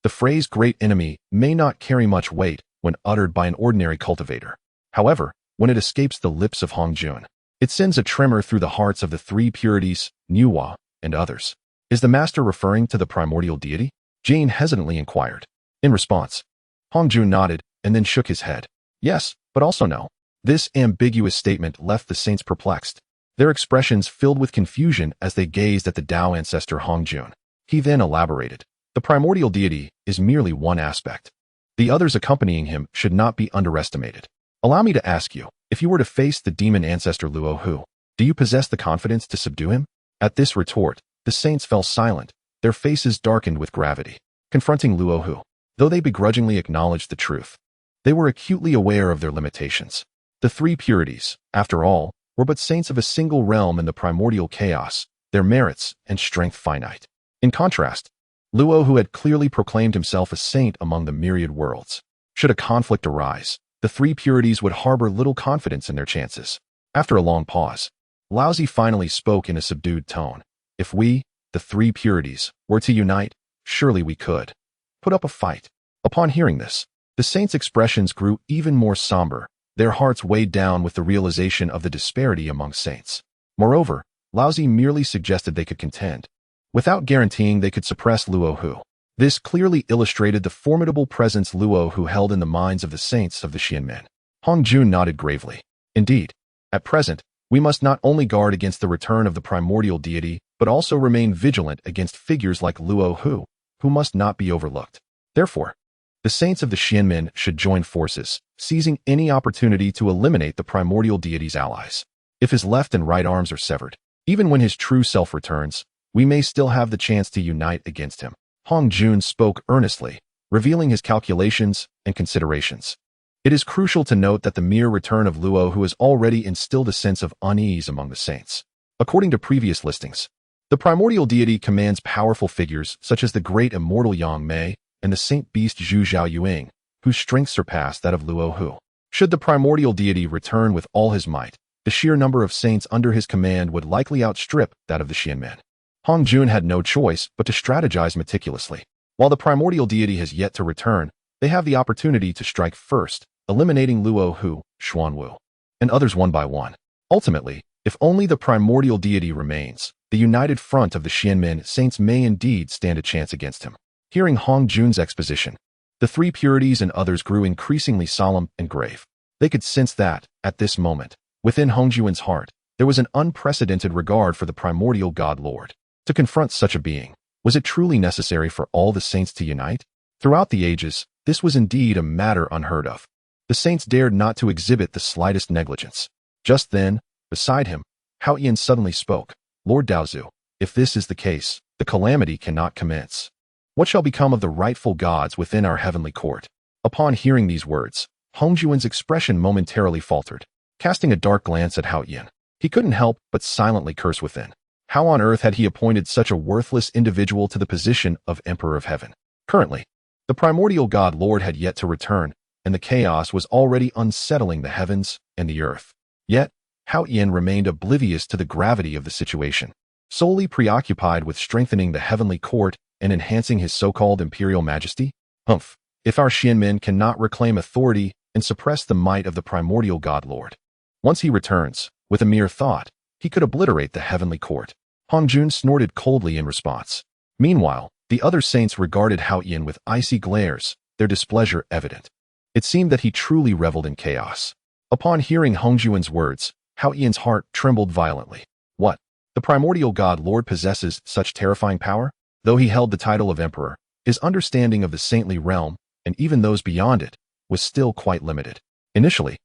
A: The phrase great enemy may not carry much weight when uttered by an ordinary cultivator. However, when it escapes the lips of Hongjun, it sends a tremor through the hearts of the three purities, Nuwa, and others. Is the master referring to the primordial deity? Jane hesitantly inquired. In response, Hongjun nodded and then shook his head. Yes, but also no. This ambiguous statement left the saints perplexed, their expressions filled with confusion as they gazed at the Dao ancestor Hongjun. He then elaborated. The primordial deity is merely one aspect. The others accompanying him should not be underestimated. Allow me to ask you, if you were to face the demon ancestor Luohu, do you possess the confidence to subdue him? At this retort, the saints fell silent, their faces darkened with gravity. Confronting Luohu, though they begrudgingly acknowledged the truth, they were acutely aware of their limitations. The three purities, after all, were but saints of a single realm in the primordial chaos, their merits and strength finite. In contrast, Luohu had clearly proclaimed himself a saint among the myriad worlds. Should a conflict arise, the three purities would harbor little confidence in their chances. After a long pause, Laozi finally spoke in a subdued tone. If we, the three purities, were to unite, surely we could put up a fight. Upon hearing this, the saints' expressions grew even more somber, their hearts weighed down with the realization of the disparity among saints. Moreover, Laozi merely suggested they could contend, without guaranteeing they could suppress Luo Hu. This clearly illustrated the formidable presence Luo Hu held in the minds of the saints of the Xianmen. Hong Jun nodded gravely. Indeed, at present, we must not only guard against the return of the primordial deity, but also remain vigilant against figures like Luo Hu, who must not be overlooked. Therefore, the saints of the Xianmen should join forces, seizing any opportunity to eliminate the primordial deity's allies. If his left and right arms are severed, even when his true self returns, we may still have the chance to unite against him. Hong Jun spoke earnestly, revealing his calculations and considerations. It is crucial to note that the mere return of Luo Hu has already instilled a sense of unease among the saints. According to previous listings, the primordial deity commands powerful figures such as the great immortal Yang Mei and the saint beast Zhu Zhao Yuing, whose strength surpassed that of Luo Hu. Should the primordial deity return with all his might, the sheer number of saints under his command would likely outstrip that of the Xianmen. Hong Jun had no choice but to strategize meticulously. While the primordial deity has yet to return, they have the opportunity to strike first, eliminating Luo Hu, Xuanwu, and others one by one. Ultimately, if only the primordial deity remains, the united front of the Xianmen saints may indeed stand a chance against him. Hearing Hong Jun's exposition, the three purities and others grew increasingly solemn and grave. They could sense that, at this moment, within Hong Jun's heart, there was an unprecedented regard for the primordial God Lord. To confront such a being, was it truly necessary for all the saints to unite? Throughout the ages, this was indeed a matter unheard of. The saints dared not to exhibit the slightest negligence. Just then, beside him, Hao Yan suddenly spoke. Lord Daozu, if this is the case, the calamity cannot commence. What shall become of the rightful gods within our heavenly court? Upon hearing these words, Hong Juan's expression momentarily faltered. Casting a dark glance at Hao Yan, he couldn't help but silently curse within. How on earth had he appointed such a worthless individual to the position of Emperor of Heaven? Currently, the primordial God Lord had yet to return, and the chaos was already unsettling the heavens and the earth. Yet, Hao Yan remained oblivious to the gravity of the situation, solely preoccupied with strengthening the heavenly court and enhancing his so-called imperial majesty. Humph! If our Xianmen cannot reclaim authority and suppress the might of the primordial God Lord, once he returns, with a mere thought, he could obliterate the heavenly court. Hong Jun snorted coldly in response. Meanwhile, the other saints regarded Hao Yan with icy glares, their displeasure evident. It seemed that he truly reveled in chaos. Upon hearing Hong Juan's words, Hao Yan's heart trembled violently. What? The primordial God Lord possesses such terrifying power? Though he held the title of emperor, his understanding of the saintly realm, and even those beyond it, was still quite limited. Initially,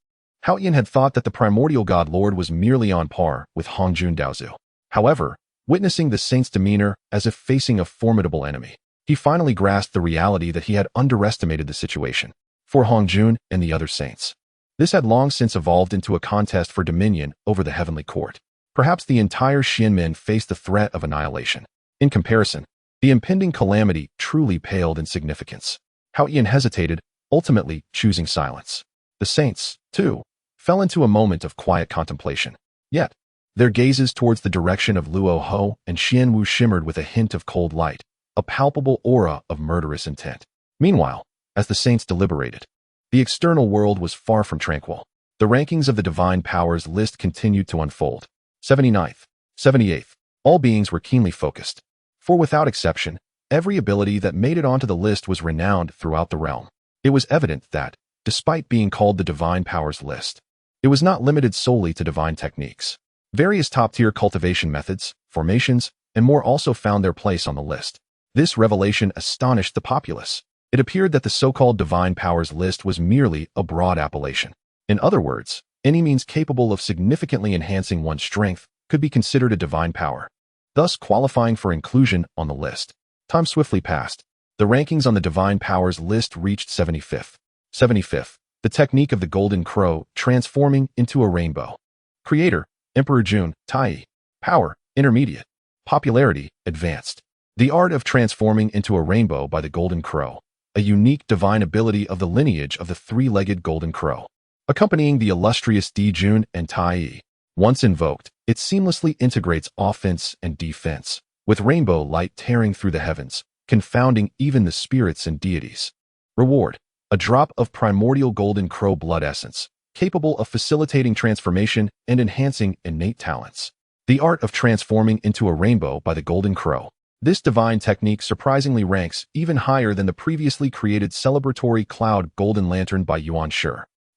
A: Hao Yan had thought that the primordial God Lord was merely on par with Hong Jun Daozu. However, witnessing the saint's demeanor as if facing a formidable enemy, he finally grasped the reality that he had underestimated the situation. For Hong Jun and the other saints, this had long since evolved into a contest for dominion over the heavenly court. Perhaps the entire Xianmen faced the threat of annihilation. In comparison, the impending calamity truly paled in significance. Hao Yan hesitated, ultimately choosing silence. The saints, too, fell into a moment of quiet contemplation. Yet, their gazes towards the direction of Luo Hu and Xianwu shimmered with a hint of cold light, a palpable aura of murderous intent. Meanwhile, as the saints deliberated, the external world was far from tranquil. The rankings of the divine powers list continued to unfold. 79th, 78th, all beings were keenly focused. For without exception, every ability that made it onto the list was renowned throughout the realm. It was evident that, despite being called the divine powers list, it was not limited solely to divine techniques. Various top-tier cultivation methods, formations, and more also found their place on the list. This revelation astonished the populace. It appeared that the so-called divine powers list was merely a broad appellation. In other words, any means capable of significantly enhancing one's strength could be considered a divine power, thus qualifying for inclusion on the list. Time swiftly passed. The rankings on the divine powers list reached 75th. 75th, the technique of the golden crow transforming into a rainbow. Creator, Emperor Jun, Tai. Power, intermediate. Popularity, advanced. The art of transforming into a rainbow by the golden crow, a unique divine ability of the lineage of the three-legged golden crow. Accompanying the illustrious Di Jun and Tai. Once invoked, it seamlessly integrates offense and defense, with rainbow light tearing through the heavens, confounding even the spirits and deities. Reward, a drop of primordial golden crow blood essence, capable of facilitating transformation and enhancing innate talents. The art of transforming into a rainbow by the Golden Crow. This divine technique surprisingly ranks even higher than the previously created celebratory cloud golden lantern by Yuan Shi.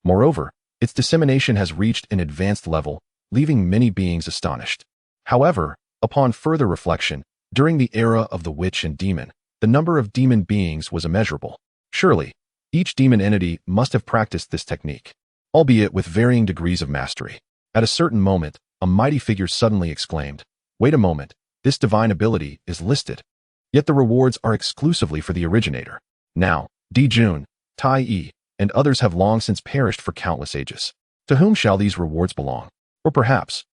A: Moreover, its dissemination has reached an advanced level, leaving many beings astonished. However, upon further reflection, during the era of the witch and demon, the number of demon beings was immeasurable. Surely, each demon entity must have practiced this technique, albeit with varying degrees of mastery. At a certain moment, a mighty figure suddenly exclaimed, "Wait a moment, this divine ability is listed. Yet the rewards are exclusively for the originator. Now, Di Jun, Tai Yi, and others have long since perished for countless ages. To whom shall these rewards belong? Or perhaps,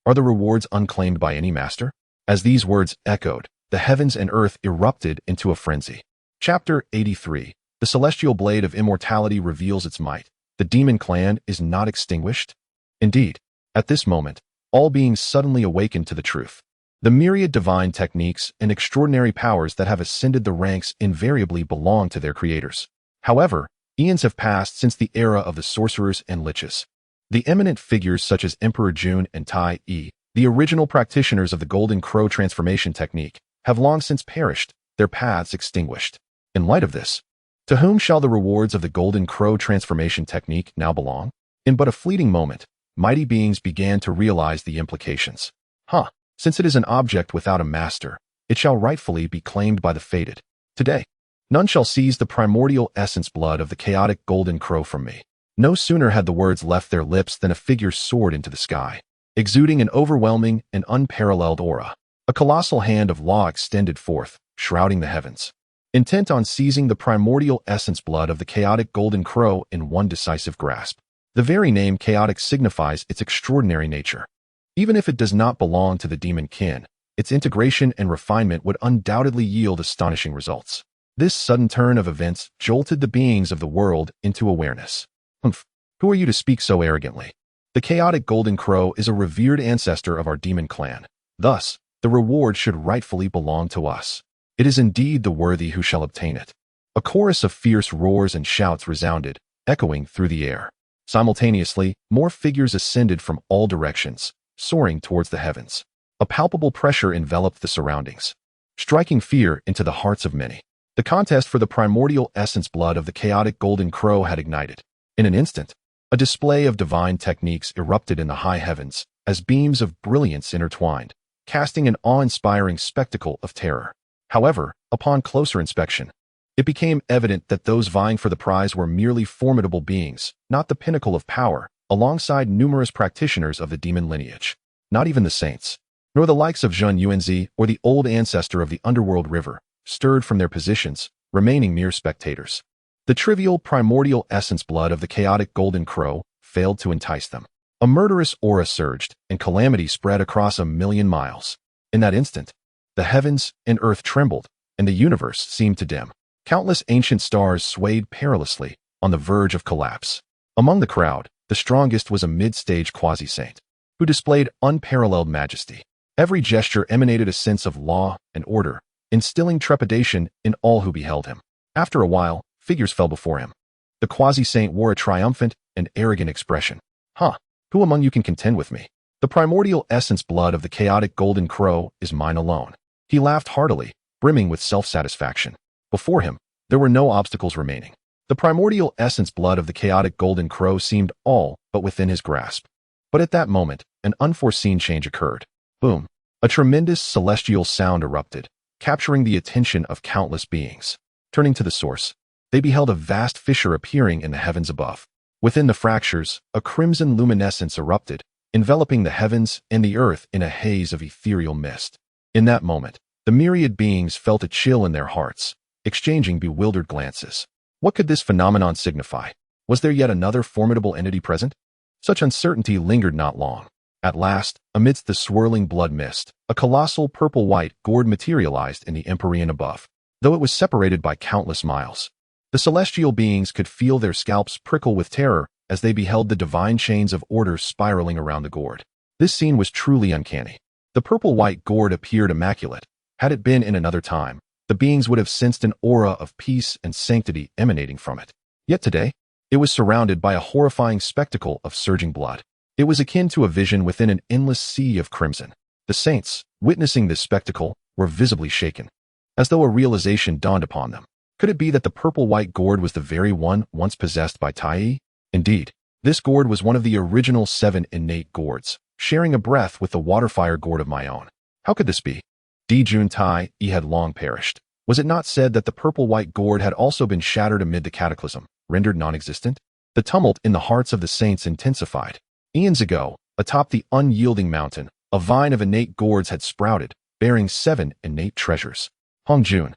A: are the rewards unclaimed by any master?" As these words echoed, the heavens and earth erupted into a frenzy. Chapter 83. The celestial blade of immortality reveals its might. The demon clan is not extinguished. Indeed, at this moment, all beings suddenly awakened to the truth. The myriad divine techniques and extraordinary powers that have ascended the ranks invariably belong to their creators. However, eons have passed since the era of the sorcerers and liches. The eminent figures such as Emperor Jun and Tai Yi, the original practitioners of the Golden Crow transformation technique, have long since perished, their paths extinguished. In light of this, to whom shall the rewards of the Golden Crow transformation technique now belong? In but a fleeting moment, mighty beings began to realize the implications. Since it is an object without a master, it shall rightfully be claimed by the fated. Today, none shall seize the primordial essence blood of the chaotic Golden Crow from me. No sooner had the words left their lips than a figure soared into the sky, exuding an overwhelming and unparalleled aura. A colossal hand of law extended forth, shrouding the heavens, intent on seizing the primordial essence blood of the chaotic Golden Crow in one decisive grasp. The very name chaotic signifies its extraordinary nature. Even if it does not belong to the demon kin, its integration and refinement would undoubtedly yield astonishing results. This sudden turn of events jolted the beings of the world into awareness. Who are you to speak so arrogantly? The chaotic Golden Crow is a revered ancestor of our demon clan. Thus, the reward should rightfully belong to us. It is indeed the worthy who shall obtain it. A chorus of fierce roars and shouts resounded, echoing through the air. Simultaneously, more figures ascended from all directions, soaring towards the heavens. A palpable pressure enveloped the surroundings, striking fear into the hearts of many. The contest for the primordial essence blood of the chaotic Golden Crow had ignited. In an instant, a display of divine techniques erupted in the high heavens as beams of brilliance intertwined, casting an awe-inspiring spectacle of terror. However, upon closer inspection, it became evident that those vying for the prize were merely formidable beings, not the pinnacle of power, alongside numerous practitioners of the demon lineage. Not even the saints, nor the likes of Zhun Yuanzi or the old ancestor of the underworld river, stirred from their positions, remaining mere spectators. The trivial primordial essence blood of the chaotic Golden Crow failed to entice them. A murderous aura surged, and calamity spread across 1,000,000 miles. In that instant, the heavens and earth trembled, and the universe seemed to dim. Countless ancient stars swayed perilously, on the verge of collapse. Among the crowd, the strongest was a mid-stage quasi-saint, who displayed unparalleled majesty. Every gesture emanated a sense of law and order, instilling trepidation in all who beheld him. After a while, figures fell before him. The quasi-saint wore a triumphant and arrogant expression. Who among you can contend with me? The primordial essence blood of the chaotic Golden Crow is mine alone. He laughed heartily, brimming with self-satisfaction. Before him, there were no obstacles remaining. The primordial essence blood of the chaotic Golden Crow seemed all but within his grasp. But at that moment, an unforeseen change occurred. Boom! A tremendous celestial sound erupted, capturing the attention of countless beings. Turning to the source, they beheld a vast fissure appearing in the heavens above. Within the fractures, a crimson luminescence erupted, enveloping the heavens and the earth in a haze of ethereal mist. In that moment, the myriad beings felt a chill in their hearts, exchanging bewildered glances. What could this phenomenon signify? Was there yet another formidable entity present? Such uncertainty lingered not long. At last, amidst the swirling blood mist, a colossal purple-white gourd materialized in the empyrean above. Though it was separated by countless miles, the celestial beings could feel their scalps prickle with terror as they beheld the divine chains of order spiraling around the gourd. This scene was truly uncanny. The purple-white gourd appeared immaculate. Had it been in another time, the beings would have sensed an aura of peace and sanctity emanating from it. Yet today, it was surrounded by a horrifying spectacle of surging blood. It was akin to a vision within an endless sea of crimson. The saints, witnessing this spectacle, were visibly shaken, as though a realization dawned upon them. Could it be that the purple-white gourd was the very one once possessed by Tai? Indeed, this gourd was one of the original 7 innate gourds, sharing a breath with the water-fire gourd of my own. How could this be? Dijun Tai had long perished. Was it not said that the purple-white gourd had also been shattered amid the cataclysm, rendered non-existent? The tumult in the hearts of the saints intensified. Eons ago, atop the unyielding mountain, a vine of innate gourds had sprouted, bearing 7 innate treasures. Hongjun.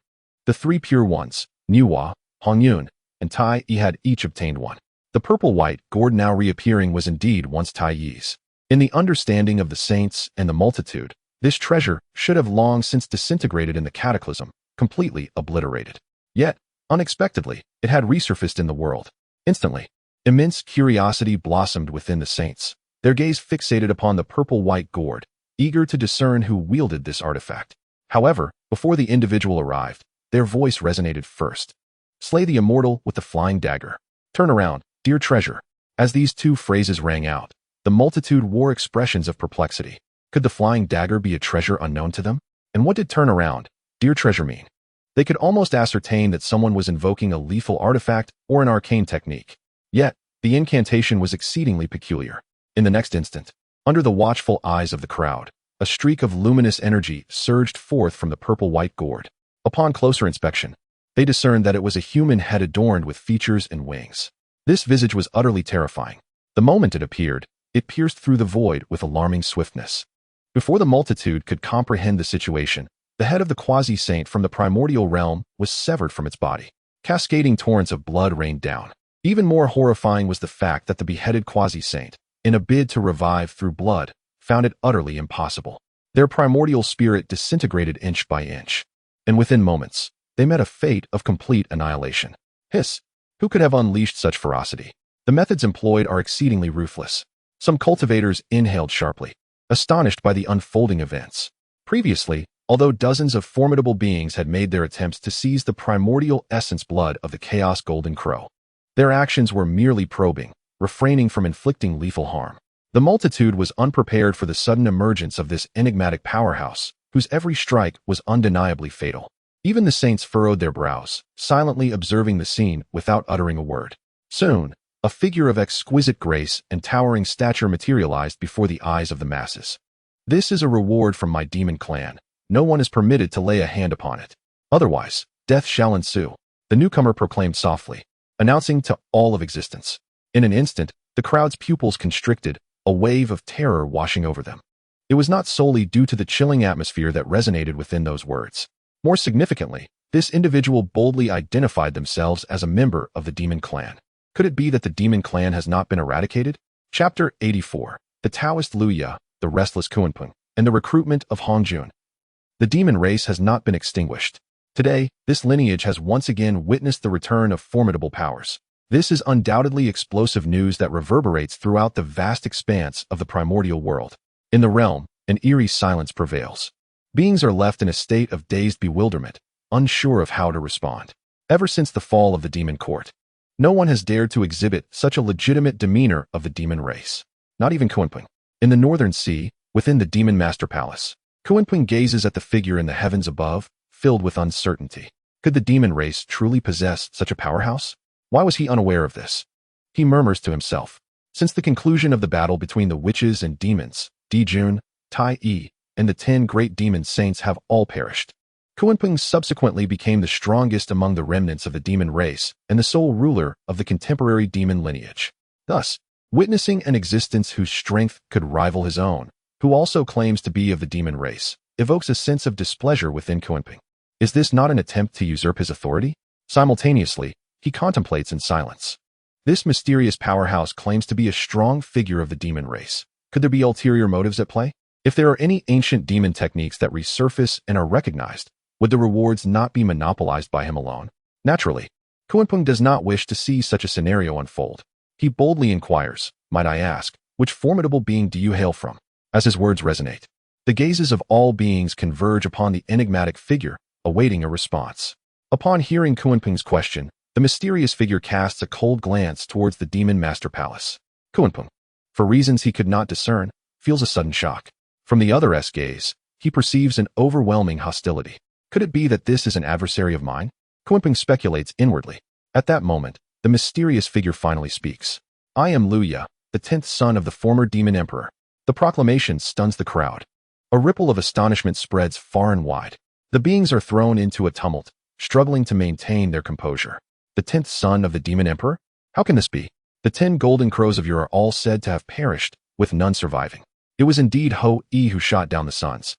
A: The 3 pure ones, Nuwa, Hongyun, and Tai had each obtained one. The purple-white gourd now reappearing was indeed once Tai's. In the understanding of the saints and the multitude, this treasure should have long since disintegrated in the cataclysm, completely obliterated. Yet, unexpectedly, it had resurfaced in the world. Instantly, immense curiosity blossomed within the saints, their gaze fixated upon the purple-white gourd, eager to discern who wielded this artifact. However, before the individual arrived, their voice resonated first. Slay the immortal with the flying dagger. Turn around, dear treasure. As these 2 phrases rang out, the multitude wore expressions of perplexity. Could the flying dagger be a treasure unknown to them? And what did turn around, dear treasure mean? They could almost ascertain that someone was invoking a lethal artifact or an arcane technique. Yet, the incantation was exceedingly peculiar. In the next instant, under the watchful eyes of the crowd, a streak of luminous energy surged forth from the purple-white gourd. Upon closer inspection, they discerned that it was a human head adorned with features and wings. This visage was utterly terrifying. The moment it appeared, it pierced through the void with alarming swiftness. Before the multitude could comprehend the situation, the head of the quasi-saint from the primordial realm was severed from its body. Cascading torrents of blood rained down. Even more horrifying was the fact that the beheaded quasi-saint, in a bid to revive through blood, found it utterly impossible. Their primordial spirit disintegrated inch by inch, and within moments, they met a fate of complete annihilation. Hiss! Who could have unleashed such ferocity? The methods employed are exceedingly ruthless. Some cultivators inhaled sharply, astonished by the unfolding events. Previously, although dozens of formidable beings had made their attempts to seize the primordial essence blood of the Chaos Golden Crow, their actions were merely probing, refraining from inflicting lethal harm. The multitude was unprepared for the sudden emergence of this enigmatic powerhouse, whose every strike was undeniably fatal. Even the saints furrowed their brows, silently observing the scene without uttering a word. Soon, a figure of exquisite grace and towering stature materialized before the eyes of the masses. This is a reward from my demon clan. No one is permitted to lay a hand upon it. Otherwise, death shall ensue, the newcomer proclaimed softly, announcing to all of existence. In an instant, the crowd's pupils constricted, a wave of terror washing over them. It was not solely due to the chilling atmosphere that resonated within those words. More significantly, this individual boldly identified themselves as a member of the demon clan. Could it be that the demon clan has not been eradicated? Chapter 84. The Taoist Luya, the restless Kuanping, and the recruitment of Hongjun. The demon race has not been extinguished. Today, this lineage has once again witnessed the return of formidable powers. This is undoubtedly explosive news that reverberates throughout the vast expanse of the primordial world. In the realm, an eerie silence prevails. Beings are left in a state of dazed bewilderment, unsure of how to respond. Ever since the fall of the demon court, no one has dared to exhibit such a legitimate demeanor of the demon race. Not even Kuanping. In the northern sea, within the demon master palace, Kuanping gazes at the figure in the heavens above, filled with uncertainty. Could the demon race truly possess such a powerhouse? Why was he unaware of this? He murmurs to himself. Since the conclusion of the battle between the witches and demons, Dijun, Tai, and the 10 great demon saints have all perished. Kuanping subsequently became the strongest among the remnants of the demon race and the sole ruler of the contemporary demon lineage. Thus, witnessing an existence whose strength could rival his own, who also claims to be of the demon race, evokes a sense of displeasure within Kuanping. Is this not an attempt to usurp his authority? Simultaneously, he contemplates in silence. This mysterious powerhouse claims to be a strong figure of the demon race. Could there be ulterior motives at play? If there are any ancient demon techniques that resurface and are recognized, would the rewards not be monopolized by him alone? Naturally, Kuanping does not wish to see such a scenario unfold. He boldly inquires, "Might I ask, which formidable being do you hail from?" As his words resonate, the gazes of all beings converge upon the enigmatic figure, awaiting a response. Upon hearing Kuanping's question, the mysterious figure casts a cold glance towards the demon master palace. Kuanping, for reasons he could not discern, feels a sudden shock. From the other's gaze, he perceives an overwhelming hostility. Could it be that this is an adversary of mine? Kunpeng speculates inwardly. At that moment, the mysterious figure finally speaks. I am Lu Ya, the 10th son of the former demon emperor. The proclamation stuns the crowd. A ripple of astonishment spreads far and wide. The beings are thrown into a tumult, struggling to maintain their composure. The 10th son of the demon emperor? How can this be? The 10 golden crows of you are all said to have perished, with none surviving. It was indeed Ho-E who shot down the sons,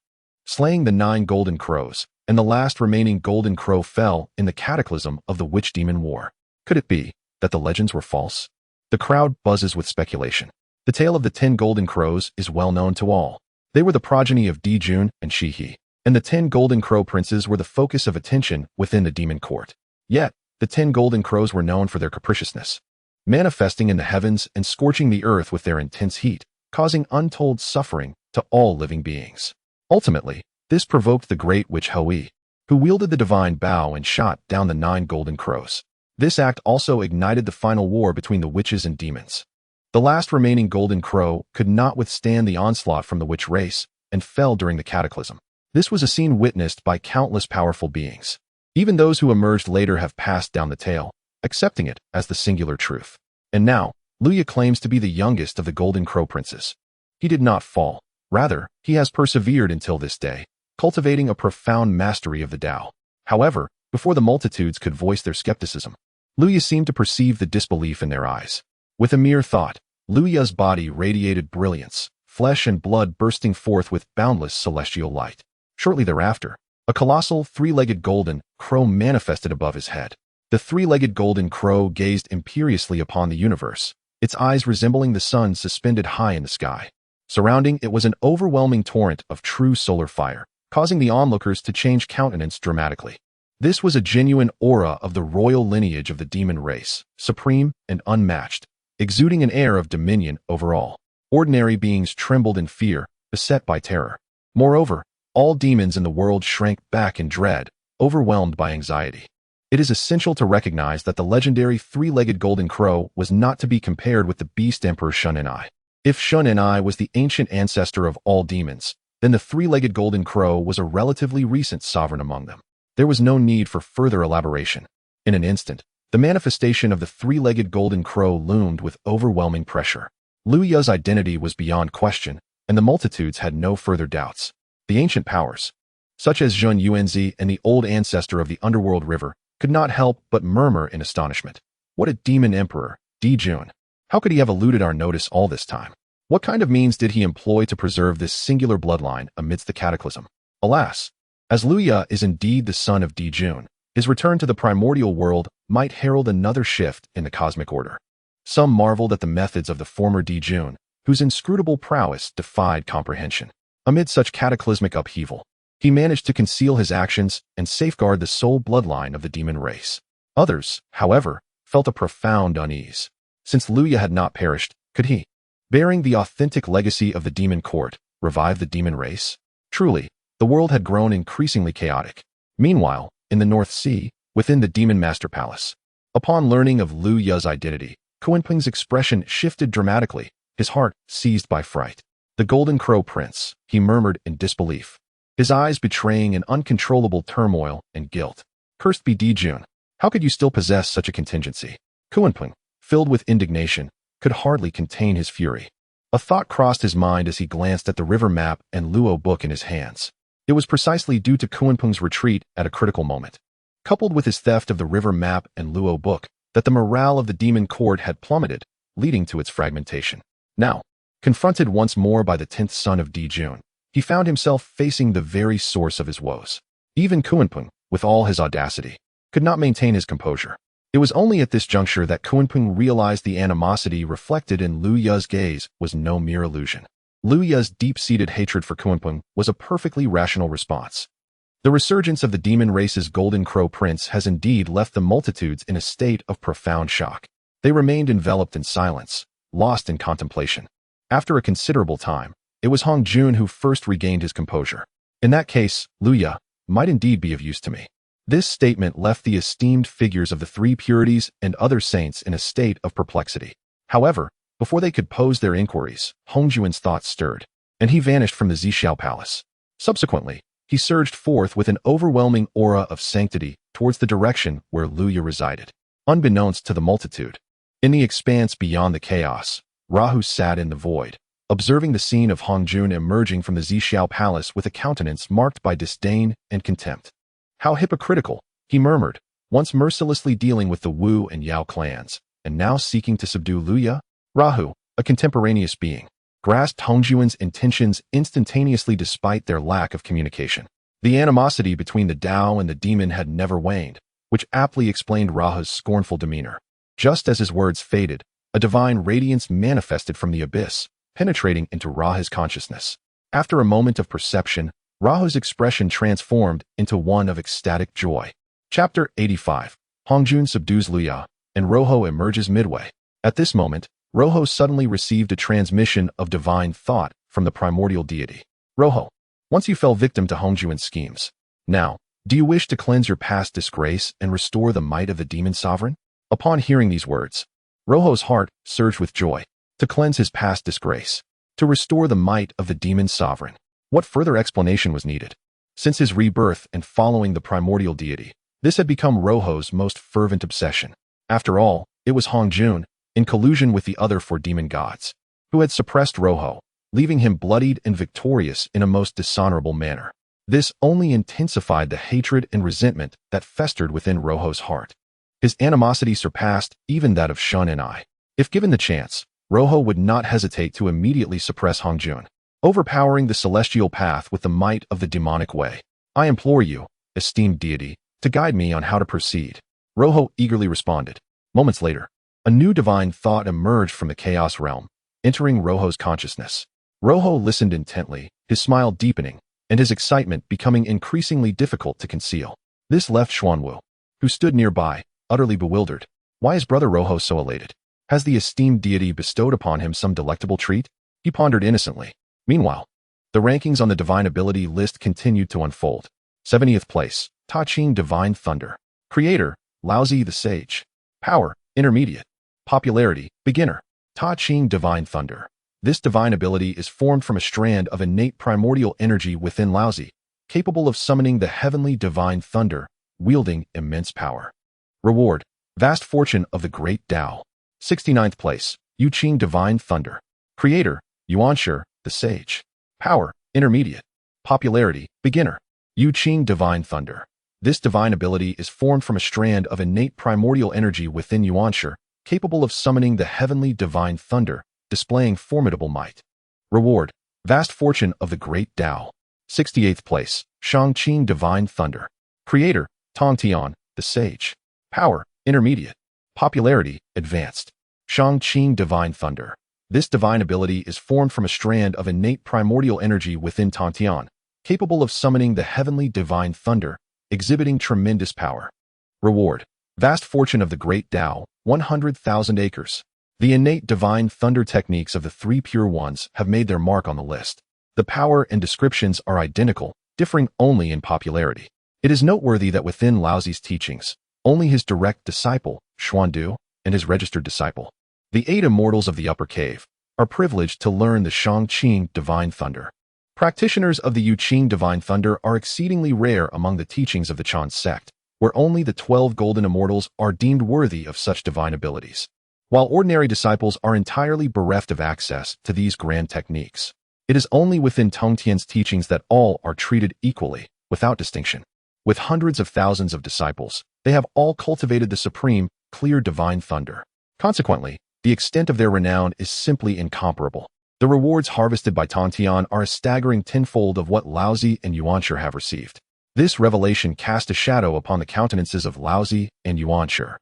A: slaying the 9 golden crows, and the last remaining golden crow fell in the cataclysm of the witch-demon war. Could it be that the legends were false? The crowd buzzes with speculation. The tale of the 10 golden crows is well known to all. They were the progeny of Dijun and Shihi, and the 10 golden crow princes were the focus of attention within the demon court. Yet, the 10 golden crows were known for their capriciousness, manifesting in the heavens and scorching the earth with their intense heat, causing untold suffering to all living beings. Ultimately, this provoked the great witch Ho-E, who wielded the divine bow and shot down the 9 golden crows. This act also ignited the final war between the witches and demons. The last remaining golden crow could not withstand the onslaught from the witch race and fell during the cataclysm. This was a scene witnessed by countless powerful beings. Even those who emerged later have passed down the tale, accepting it as the singular truth. And now, Lu Ya claims to be the youngest of the golden crow princes. He did not fall. Rather, he has persevered until this day, cultivating a profound mastery of the Tao. However, before the multitudes could voice their skepticism, Lu Ya seemed to perceive the disbelief in their eyes. With a mere thought, Lu Ya's body radiated brilliance, flesh and blood bursting forth with boundless celestial light. Shortly thereafter, a colossal 3-legged golden crow manifested above his head. The 3-legged golden crow gazed imperiously upon the universe, its eyes resembling the sun suspended high in the sky. Surrounding it was an overwhelming torrent of true solar fire, causing the onlookers to change countenance dramatically. This was a genuine aura of the royal lineage of the demon race, supreme and unmatched, exuding an air of dominion over all. Ordinary beings trembled in fear, beset by terror. Moreover, all demons in the world shrank back in dread, overwhelmed by anxiety. It is essential to recognize that the legendary 3-legged golden crow was not to be compared with the beast emperor Shun-En-I. If Shun-En-I was the ancient ancestor of all demons, then the 3-legged golden crow was a relatively recent sovereign among them. There was no need for further elaboration. In an instant, the manifestation of the 3-legged golden crow loomed with overwhelming pressure. Lu Ya's identity was beyond question, and the multitudes had no further doubts. The ancient powers, such as Zhun Yuanzi and the old ancestor of the underworld river, could not help but murmur in astonishment. What a demon emperor, Dijun! How could he have eluded our notice all this time? What kind of means did he employ to preserve this singular bloodline amidst the cataclysm? Alas, as Lu Ya is indeed the son of Dijun, his return to the primordial world might herald another shift in the cosmic order. Some marveled at the methods of the former Dijun, whose inscrutable prowess defied comprehension. Amid such cataclysmic upheaval, he managed to conceal his actions and safeguard the sole bloodline of the demon race. Others, however, felt a profound unease. Since Lu Ya had not perished, could he, bearing the authentic legacy of the demon court, revive the demon race? Truly, the world had grown increasingly chaotic. Meanwhile, in the North Sea, within the demon master palace, upon learning of Lu Ya's identity, Kunpeng's expression shifted dramatically, his heart seized by fright. The golden crow prince, he murmured in disbelief, his eyes betraying an uncontrollable turmoil and guilt. Cursed be Dijun, how could you still possess such a contingency? Kunpeng, filled with indignation, could hardly contain his fury. A thought crossed his mind as he glanced at the river map and Luo book in his hands. It was precisely due to Kunpeng's retreat at a critical moment, coupled with his theft of the river map and Luo book, that the morale of the demon court had plummeted, leading to its fragmentation. Now, confronted once more by the 10th son of Dijun, he found himself facing the very source of his woes. Even Kunpeng, with all his audacity, could not maintain his composure. It was only at this juncture that Kunpeng realized the animosity reflected in Lu Ya's gaze was no mere illusion. Lu Ya's deep-seated hatred for Kunpeng was a perfectly rational response. The resurgence of the demon race's golden crow prince has indeed left the multitudes in a state of profound shock. They remained enveloped in silence, lost in contemplation. After a considerable time, it was Hong Jun who first regained his composure. In that case, Lu Ya might indeed be of use to me. This statement left the esteemed figures of the 3 purities and other saints in a state of perplexity. However, before they could pose their inquiries, Hong Jun's thoughts stirred. and he vanished from the Zixiao Palace. Subsequently, he surged forth with an overwhelming aura of sanctity towards the direction where Luya resided. Unbeknownst to the multitude, in the expanse beyond the chaos, Rahu sat in the void, observing the scene of Hongjun emerging from the Zixiao Palace with a countenance marked by disdain and contempt. How hypocritical, he murmured, once mercilessly dealing with the Wu and Yao clans, and now seeking to subdue Luya? Rahu, a contemporaneous being, grasped Hongjun's intentions instantaneously despite their lack of communication. The animosity between the Dao and the demon had never waned, which aptly explained Rahu's scornful demeanor. Just as his words faded, a divine radiance manifested from the abyss, penetrating into Rahu's consciousness. After a moment of perception, Rahu's expression transformed into one of ecstatic joy. Chapter 85. Hongjun subdues Luya, and Roho emerges midway. At this moment, Roho suddenly received a transmission of divine thought from the primordial deity. Roho, once you fell victim to Hongjun's schemes. Now, do you wish to cleanse your past disgrace and restore the might of the demon sovereign? Upon hearing these words, Roho's heart surged with joy. To cleanse his past disgrace, to restore the might of the demon sovereign. What further explanation was needed? Since his rebirth and following the primordial deity, this had become Roho's most fervent obsession. After all, it was Hongjun, in collusion with the other four demon gods, who had suppressed Roho, leaving him bloodied and victorious in a most dishonorable manner. This only intensified the hatred and resentment that festered within Roho's heart. His animosity surpassed even that of Shun and I. If given the chance, Roho would not hesitate to immediately suppress Hongjun, overpowering the celestial path with the might of the demonic way. I implore you, esteemed deity, to guide me on how to proceed. Roho eagerly responded. Moments later, a new divine thought emerged from the chaos realm, entering Roho's consciousness. Roho listened intently, his smile deepening, and his excitement becoming increasingly difficult to conceal. This left Xuanwu, who stood nearby, utterly bewildered. Why is brother Roho so elated? Has the esteemed deity bestowed upon him some delectable treat? He pondered innocently. Meanwhile, the rankings on the divine ability list continued to unfold. 70th place, Ta Ching Divine Thunder. Creator, Laozi the Sage. Power, Intermediate. Popularity, Beginner. Ta Ching Divine Thunder. This divine ability is formed from a strand of innate primordial energy within Laozi, capable of summoning the heavenly divine thunder, wielding immense power. Reward, vast fortune of the Great Dao. 69th place, Yu Qing Divine Thunder. Creator, Yuanshi the Sage. Power, Intermediate. Popularity, Beginner. Yu Qing Divine Thunder. This divine ability is formed from a strand of innate primordial energy within Yuanshi, capable of summoning the heavenly divine thunder, displaying formidable might. Reward, vast fortune of the Great Dao. 68th place, Shang Qing Divine Thunder. Creator, Tong Tian, the Sage. Power, Intermediate. Popularity, Advanced. Shang Qing Divine Thunder. This divine ability is formed from a strand of innate primordial energy within Tong Tian, capable of summoning the heavenly divine thunder, exhibiting tremendous power. Reward, vast fortune of the Great Dao, 100,000 acres. The innate divine thunder techniques of the three pure ones have made their mark on the list. The power and descriptions are identical, differing only in popularity. It is noteworthy that within Laozi's teachings, only his direct disciple, Xuandu, and his registered disciple, the 8 immortals of the upper cave, are privileged to learn the Shang Qing Divine Thunder. Practitioners of the Yu Qing Divine Thunder are exceedingly rare among the teachings of the Chan sect, where only the 12 golden immortals are deemed worthy of such divine abilities, while ordinary disciples are entirely bereft of access to these grand techniques. It is only within Tongtian's teachings that all are treated equally, without distinction. With hundreds of thousands of disciples, they have all cultivated the supreme, clear divine thunder. Consequently, the extent of their renown is simply incomparable. The rewards harvested by Tongtian are a staggering tenfold of what Laozi and Yuanshi have received. This revelation cast a shadow upon the countenances of Laozi and Yuanshi,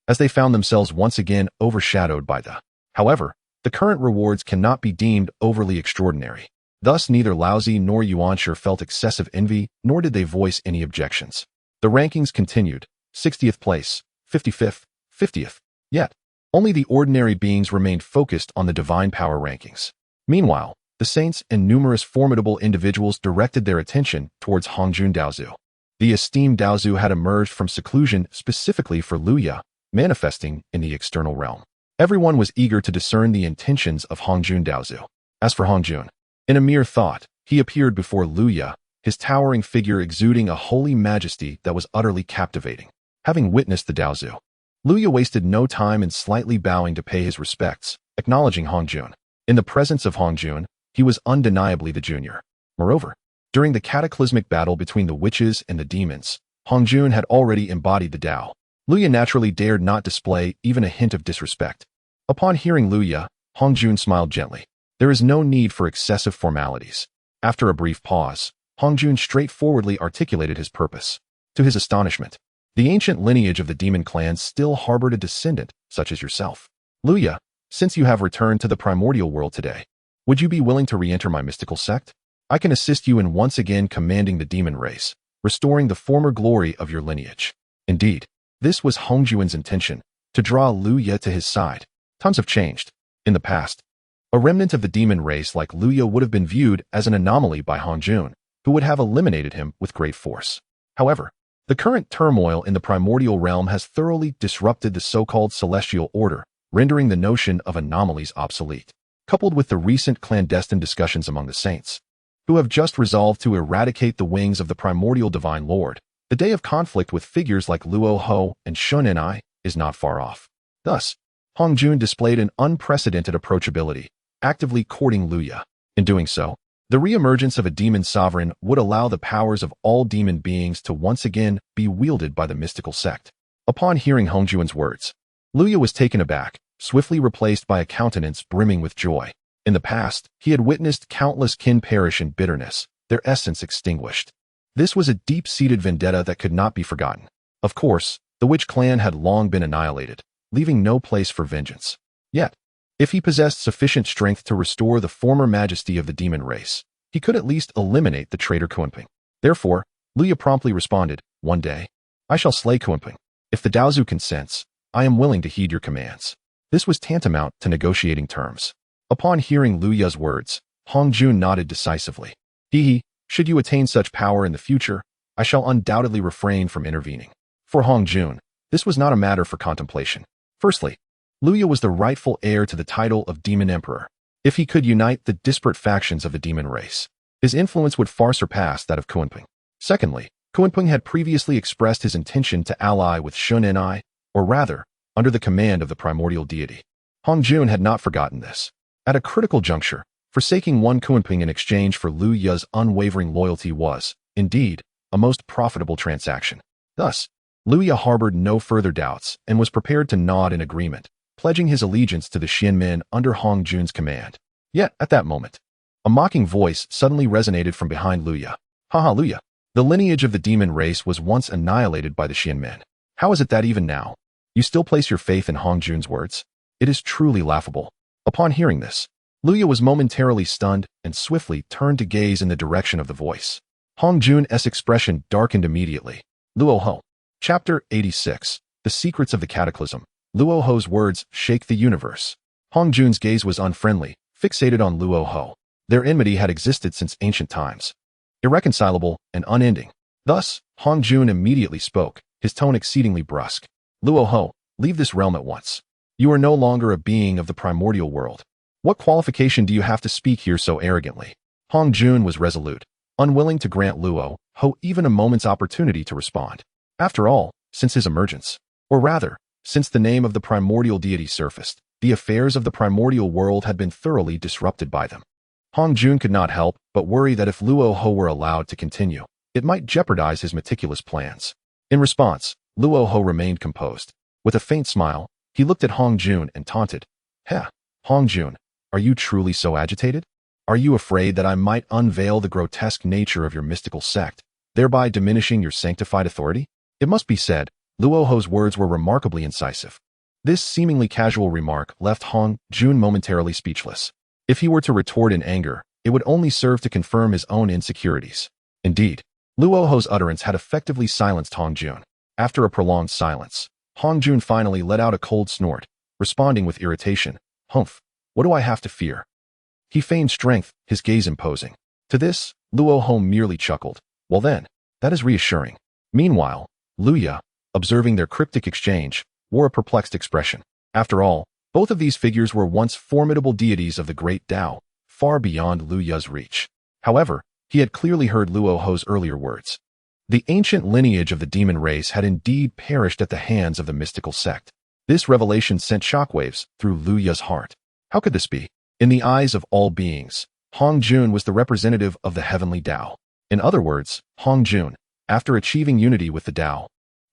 A: as they found themselves once again overshadowed by the. However, the current rewards cannot be deemed overly extraordinary. Thus, neither Laozi nor Yuanshi felt excessive envy, nor did they voice any objections. The rankings continued, 60th place, 55th, 50th. Yet, only the ordinary beings remained focused on the divine power rankings. Meanwhile, the saints and numerous formidable individuals directed their attention towards Hongjun Daozu. The esteemed Daozu had emerged from seclusion specifically for Luya, manifesting in the external realm. Everyone was eager to discern the intentions of Hongjun Daozu. As for Hongjun, In a mere thought, he appeared before Luya, his towering figure exuding a holy majesty that was utterly captivating. Having witnessed the Daozu, Luya wasted no time in slightly bowing to pay his respects, acknowledging Hongjun. In the presence of Hongjun, he was undeniably the junior. Moreover, during the cataclysmic battle between the witches and the demons, Hongjun had already embodied the Dao. Luya naturally dared not display even a hint of disrespect. Upon hearing Luya, Hongjun smiled gently. There is no need for excessive formalities. After a brief pause, Hongjun straightforwardly articulated his purpose. To his astonishment, the ancient lineage of the demon clans still harbored a descendant such as yourself. Luya, since you have returned to the Primordial World today, would you be willing to re-enter my mystical sect? I can assist you in once again commanding the demon race, restoring the former glory of your lineage. Indeed, this was Hongjun's intention, to draw Luya to his side. Times have changed. In the past, a remnant of the demon race like Luya would have been viewed as an anomaly by Hongjun, who would have eliminated him with great force. However, the current turmoil in the primordial realm has thoroughly disrupted the so-called celestial order, rendering the notion of anomalies obsolete. Coupled with the recent clandestine discussions among the saints, who have just resolved to eradicate the wings of the primordial divine lord, the day of conflict with figures like Luo Ho and Shun Ni is not far off. Thus, Hongjun displayed an unprecedented approachability, actively courting Luya. In doing so, the re-emergence of a demon sovereign would allow the powers of all demon beings to once again be wielded by the mystical sect. Upon hearing Hongjun's words, Luya was taken aback, swiftly replaced by a countenance brimming with joy. In the past, he had witnessed countless kin perish in bitterness, their essence extinguished. This was a deep-seated vendetta that could not be forgotten. Of course, the witch clan had long been annihilated, leaving no place for vengeance. Yet, if he possessed sufficient strength to restore the former majesty of the demon race, he could at least eliminate the traitor Kunping. Therefore, Luya promptly responded, "One day, I shall slay Kunping. If the Daozu consents, I am willing to heed your commands." This was tantamount to negotiating terms. Upon hearing Luya's words, Hongjun nodded decisively. Should you attain such power in the future, I shall undoubtedly refrain from intervening. For Hongjun, this was not a matter for contemplation. Firstly, Luya was the rightful heir to the title of Demon Emperor. If he could unite the disparate factions of the demon race, his influence would far surpass that of Kunping. Secondly, Kunping had previously expressed his intention to ally with Shun Ni, or rather, under the command of the primordial deity. Hongjun had not forgotten this. At a critical juncture, forsaking one Kunping in exchange for Luya's unwavering loyalty was, indeed, a most profitable transaction. Thus, Luya harbored no further doubts and was prepared to nod in agreement, pledging his allegiance to the Xianmen under Hongjun's command. Yet, at that moment, a mocking voice suddenly resonated from behind Luya. "Haha, Luya, the lineage of the demon race was once annihilated by the Xianmen. How is it that even now, you still place your faith in Hongjun's words? It is truly laughable." Upon hearing this, Luya was momentarily stunned and swiftly turned to gaze in the direction of the voice. Hongjun's expression darkened immediately. Luo Ho. Chapter 86. The Secrets of the Cataclysm. Luo Ho's words shake the universe. Hongjun's gaze was unfriendly, fixated on Luo Ho. Their enmity had existed since ancient times, irreconcilable and unending. Thus, Hongjun immediately spoke, his tone exceedingly brusque. "Luo Ho, leave this realm at once. You are no longer a being of the primordial world. What qualification do you have to speak here so arrogantly?" Hongjun was resolute, unwilling to grant Luo Ho even a moment's opportunity to respond. After all, since his emergence, or rather, since the name of the primordial deity surfaced, the affairs of the primordial world had been thoroughly disrupted by them. Hongjun could not help but worry that if Luo Ho were allowed to continue, it might jeopardize his meticulous plans. In response, Luo Ho remained composed. With a faint smile, he looked at Hongjun and taunted, "Heh, Hongjun, are you truly so agitated? Are you afraid that I might unveil the grotesque nature of your mystical sect, thereby diminishing your sanctified authority?" It must be said, Luo Ho's words were remarkably incisive. This seemingly casual remark left Hongjun momentarily speechless. If he were to retort in anger, it would only serve to confirm his own insecurities. Indeed, Luo Ho's utterance had effectively silenced Hongjun. After a prolonged silence, Hongjun finally let out a cold snort, responding with irritation. "Humph, what do I have to fear?" He feigned strength, his gaze imposing. To this, Luo Ho merely chuckled. "Well then, that is reassuring." Meanwhile, Luya, observing their cryptic exchange, wore a perplexed expression. After all, both of these figures were once formidable deities of the Great Dao, far beyond Lu Yu's reach. However, he had clearly heard Luo Ho's earlier words. The ancient lineage of the demon race had indeed perished at the hands of the mystical sect. This revelation sent shockwaves through Lu Yu's heart. How could this be? In the eyes of all beings, Hong Jun was the representative of the heavenly Dao. In other words, Hong Jun, after achieving unity with the Dao,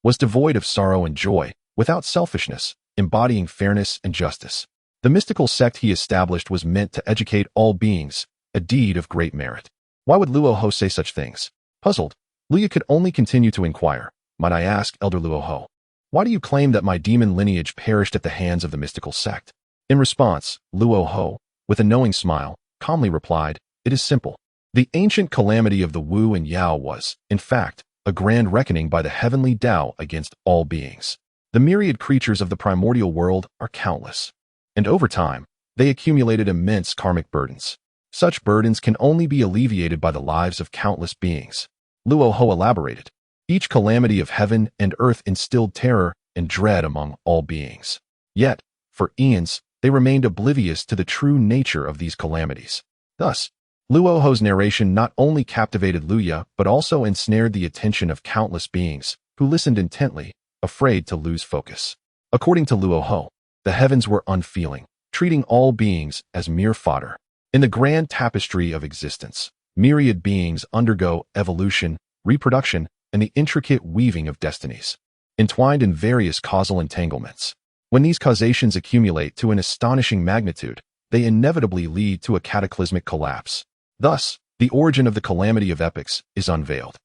A: was devoid of sorrow and joy, without selfishness, embodying fairness and justice. The mystical sect he established was meant to educate all beings, a deed of great merit. Why would Luo Ho say such things? Puzzled, Lu Yu could only continue to inquire. Might I ask, Elder Luo Ho, why do you claim that my demon lineage perished at the hands of the mystical sect? In response, Luo Ho, with a knowing smile, calmly replied, it is simple. The ancient calamity of the Wu and Yao was, in fact, a grand reckoning by the heavenly Dao against all beings. The myriad creatures of the primordial world are countless, and over time, they accumulated immense karmic burdens. Such burdens can only be alleviated by the lives of countless beings. Luo Ho elaborated. Each calamity of heaven and earth instilled terror and dread among all beings. Yet, for eons, they remained oblivious to the true nature of these calamities. Thus, Luo Ho's narration not only captivated Lu Yu, but also ensnared the attention of countless beings, who listened intently, afraid to lose focus. According to Luo Ho, the heavens were unfeeling, treating all beings as mere fodder. In the grand tapestry of existence, myriad beings undergo evolution, reproduction, and the intricate weaving of destinies, entwined in various causal entanglements. When these causations accumulate to an astonishing magnitude, they inevitably lead to a cataclysmic collapse. Thus, the origin of the calamity of epochs is unveiled.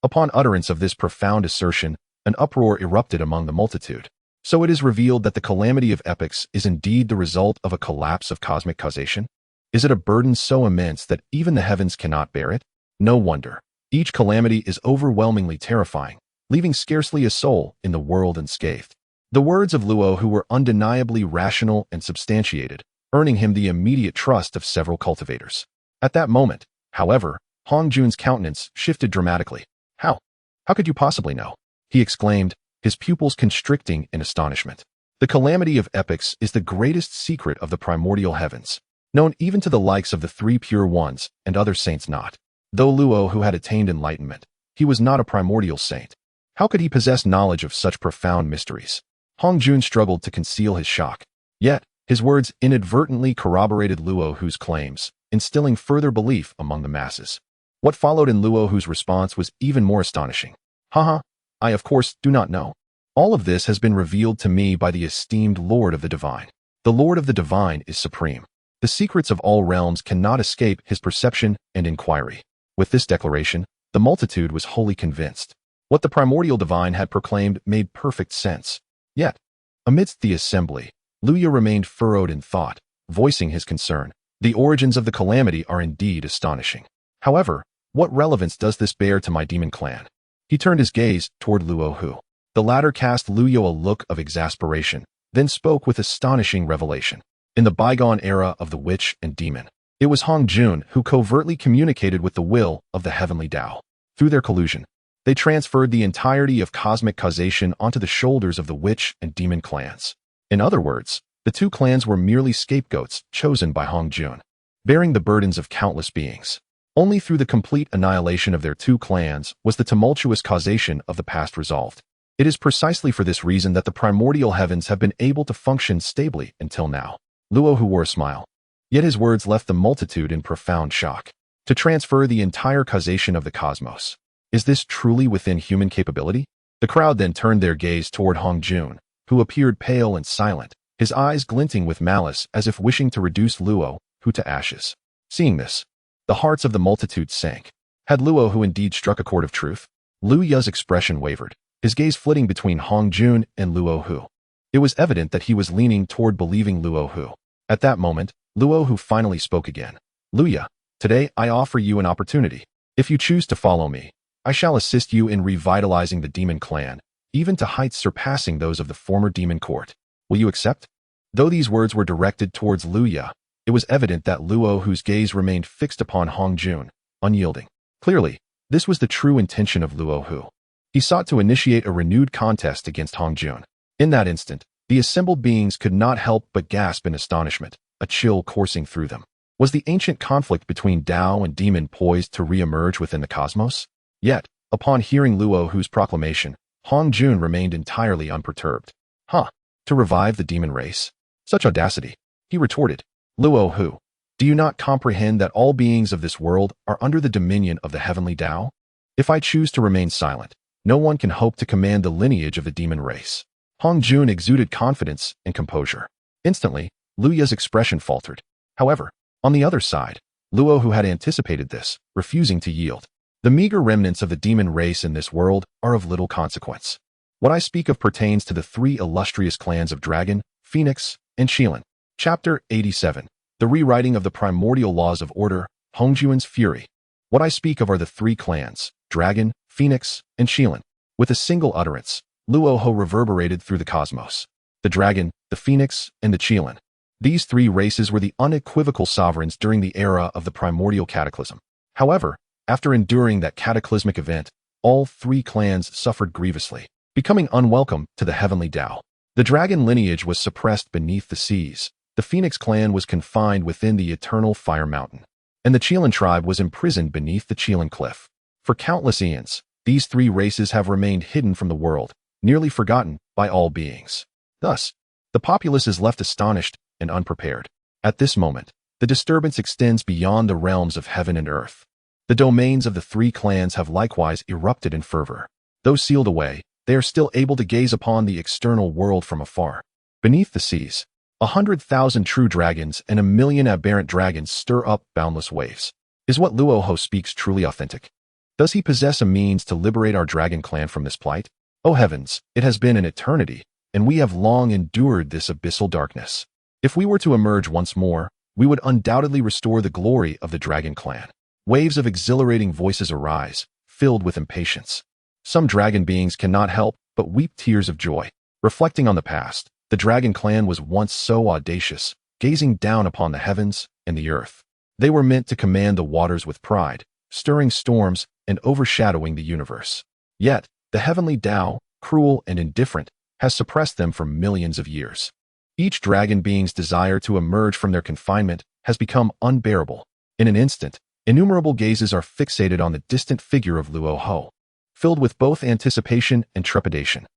A: Upon utterance of this profound assertion, an uproar erupted among the multitude. So it is revealed that the calamity of epochs is indeed the result of a collapse of cosmic causation? Is it a burden so immense that even the heavens cannot bear it? No wonder. Each calamity is overwhelmingly terrifying, leaving scarcely a soul in the world unscathed. The words of Luo, who were undeniably rational and substantiated, earning him the immediate trust of several cultivators. At that moment, however, Hong Jun's countenance shifted dramatically. How could you possibly know? He exclaimed, his pupils constricting in astonishment. The calamity of epochs is the greatest secret of the primordial heavens, known even to the likes of the three pure ones and other saints not. Though Luo, who had attained enlightenment, he was not a primordial saint. How could he possess knowledge of such profound mysteries? Hong Jun struggled to conceal his shock. Yet, his words inadvertently corroborated Luo Hu's claims, instilling further belief among the masses. What followed in Luo Hu's response was even more astonishing. Haha, I of course do not know. All of this has been revealed to me by the esteemed Lord of the Divine. The Lord of the Divine is supreme. The secrets of all realms cannot escape his perception and inquiry. With this declaration, the multitude was wholly convinced. What the primordial divine had proclaimed made perfect sense. Yet, amidst the assembly, Lu Yu remained furrowed in thought, voicing his concern. The origins of the calamity are indeed astonishing. However, what relevance does this bear to my demon clan? He turned his gaze toward Luo Hu. The latter cast Lu Yu a look of exasperation, then spoke with astonishing revelation. In the bygone era of the witch and demon, it was Hong Jun who covertly communicated with the will of the heavenly Dao. Through their collusion, they transferred the entirety of cosmic causation onto the shoulders of the witch and demon clans. In other words, the two clans were merely scapegoats chosen by Hong Jun, bearing the burdens of countless beings. Only through the complete annihilation of their two clans was the tumultuous causation of the past resolved. It is precisely for this reason that the primordial heavens have been able to function stably until now. Luo Hu wore a smile. Yet his words left the multitude in profound shock. To transfer the entire causation of the cosmos. Is this truly within human capability? The crowd then turned their gaze toward Hong Jun, who appeared pale and silent, his eyes glinting with malice as if wishing to reduce Luo Hu to ashes. Seeing this, the hearts of the multitude sank. Had Luo Hu indeed struck a chord of truth? Lu Yu's expression wavered, his gaze flitting between Hong Jun and Luo Hu. It was evident that he was leaning toward believing Luo Hu. At that moment, Luo Hu finally spoke again. Lu Yu, today I offer you an opportunity. If you choose to follow me, I shall assist you in revitalizing the demon clan, even to heights surpassing those of the former demon court. Will you accept? Though these words were directed towards Lu Yu, it was evident that Luo Hu's gaze remained fixed upon Hong Jun, unyielding. Clearly, this was the true intention of Luo Hu. He sought to initiate a renewed contest against Hong Jun. In that instant, the assembled beings could not help but gasp in astonishment, a chill coursing through them. Was the ancient conflict between Dao and demon poised to re-emerge within the cosmos? Yet, upon hearing Luo Hu's proclamation, Hong Jun remained entirely unperturbed. Huh? To revive the demon race? Such audacity! He retorted. Luo Hu, do you not comprehend that all beings of this world are under the dominion of the heavenly Dao? If I choose to remain silent, no one can hope to command the lineage of the demon race. Hong Jun exuded confidence and composure. Instantly, Luya's expression faltered. However, on the other side, Luo Hu had anticipated this, refusing to yield. The meager remnants of the demon race in this world are of little consequence. What I speak of pertains to the three illustrious clans of Dragon, Phoenix, and Qilin. Chapter 87. The rewriting of the primordial laws of order, Hongjuan's fury. What I speak of are the three clans, Dragon, Phoenix, and Qilin. With a single utterance, Luo Hu reverberated through the cosmos. The Dragon, the Phoenix, and the Qilin. These three races were the unequivocal sovereigns during the era of the primordial cataclysm. However, after enduring that cataclysmic event, all three clans suffered grievously, becoming unwelcome to the heavenly Dao. The Dragon lineage was suppressed beneath the seas. The Phoenix clan was confined within the eternal Fire Mountain, and the Qilin tribe was imprisoned beneath the Qilin Cliff. For countless eons, these three races have remained hidden from the world, nearly forgotten by all beings. Thus, the populace is left astonished and unprepared. At this moment, the disturbance extends beyond the realms of heaven and earth. The domains of the three clans have likewise erupted in fervor. Though sealed away, they are still able to gaze upon the external world from afar. Beneath the seas, 100,000 true dragons and 1,000,000 aberrant dragons stir up boundless waves. Is what Luo Hu speaks truly authentic? Does he possess a means to liberate our dragon clan from this plight? Oh heavens, it has been an eternity, and we have long endured this abyssal darkness. If we were to emerge once more, we would undoubtedly restore the glory of the dragon clan. Waves of exhilarating voices arise, filled with impatience. Some dragon beings cannot help but weep tears of joy. Reflecting on the past, the dragon clan was once so audacious, gazing down upon the heavens and the earth. They were meant to command the waters with pride, stirring storms and overshadowing the universe. Yet, the heavenly Dao, cruel and indifferent, has suppressed them for millions of years. Each dragon being's desire to emerge from their confinement has become unbearable. In an instant, innumerable gazes are fixated on the distant figure of Luo Hu, filled with both anticipation and trepidation.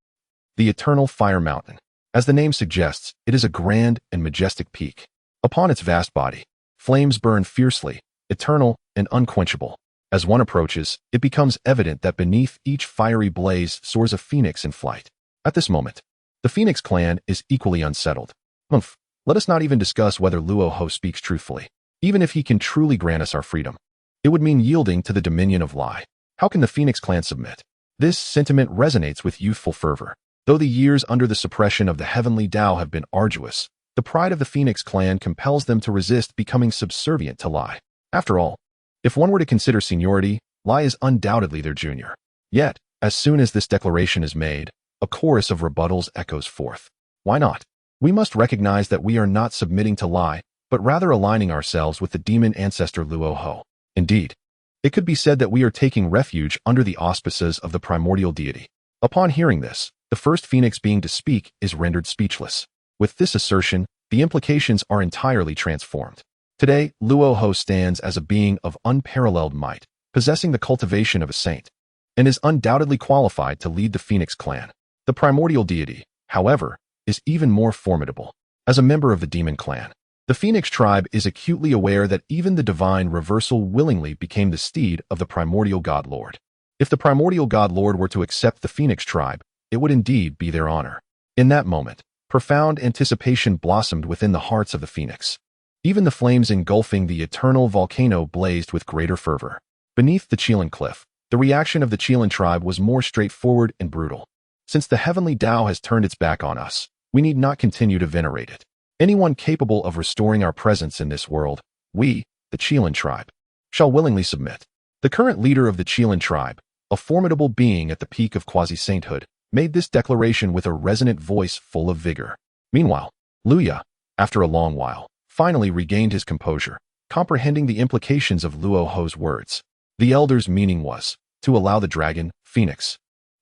A: The eternal Fire Mountain. As the name suggests, it is a grand and majestic peak. Upon its vast body, flames burn fiercely, eternal and unquenchable. As one approaches, it becomes evident that beneath each fiery blaze soars a phoenix in flight. At this moment, the Phoenix clan is equally unsettled. Let us not even discuss whether Luo Hu speaks truthfully. Even if he can truly grant us our freedom, it would mean yielding to the dominion of lie. How can the Phoenix clan submit? This sentiment resonates with youthful fervor. Though the years under the suppression of the heavenly Dao have been arduous, the pride of the Phoenix clan compels them to resist becoming subservient to lie. After all, if one were to consider seniority, lie is undoubtedly their junior. Yet, as soon as this declaration is made, a chorus of rebuttals echoes forth. Why not? We must recognize that we are not submitting to lie, but rather aligning ourselves with the demon ancestor Luo Hu. Indeed, it could be said that we are taking refuge under the auspices of the primordial deity. Upon hearing this, the first phoenix being to speak is rendered speechless. With this assertion, the implications are entirely transformed. Today, Luo Hu stands as a being of unparalleled might, possessing the cultivation of a saint, and is undoubtedly qualified to lead the Phoenix clan. The primordial deity, however, is even more formidable. As a member of the demon clan, the Phoenix tribe is acutely aware that even the divine reversal willingly became the steed of the primordial god lord. If the primordial god lord were to accept the Phoenix tribe, it would indeed be their honor. In that moment, profound anticipation blossomed within the hearts of the Phoenix. Even the flames engulfing the eternal volcano blazed with greater fervor. Beneath the Qilin cliff, the reaction of the Qilin tribe was more straightforward and brutal. Since the heavenly Dao has turned its back on us, we need not continue to venerate it. Anyone capable of restoring our presence in this world, we, the Qilin tribe, shall willingly submit. The current leader of the Qilin tribe, a formidable being at the peak of quasi-sainthood, made this declaration with a resonant voice full of vigor. Meanwhile, Luya, after a long while, finally regained his composure, comprehending the implications of Luo Hu's words. The elder's meaning was to allow the dragon, Phoenix,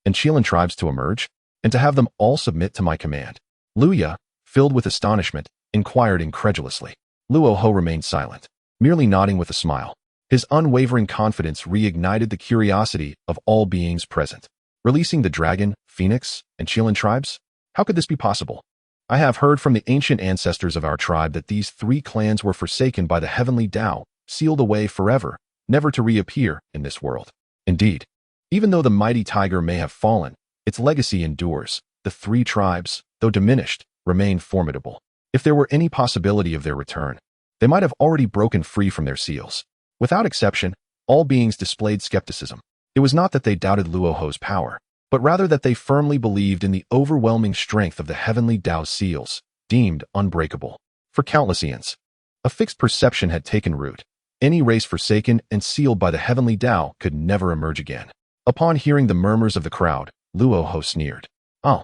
A: and Qilin tribes to emerge, and to have them all submit to my command. Luya, filled with astonishment, inquired incredulously. Luo Hu remained silent. merely nodding with a smile. His unwavering confidence reignited the curiosity of all beings present. Releasing the dragon, phoenix, and Qilin tribes? How could this be possible? I have heard from the ancient ancestors of our tribe that these 3 clans were forsaken by the heavenly Dao, sealed away forever, never to reappear in this world. Indeed, even though the mighty tiger may have fallen, its legacy endures. The 3 tribes, though diminished, remain formidable. If there were any possibility of their return, they might have already broken free from their seals. Without exception, all beings displayed skepticism. It was not that they doubted Luoho's power, but rather that they firmly believed in the overwhelming strength of the heavenly Dao seals, deemed unbreakable. For countless eons, a fixed perception had taken root. Any race forsaken and sealed by the heavenly Dao could never emerge again. Upon hearing the murmurs of the crowd, Luoho sneered. Oh,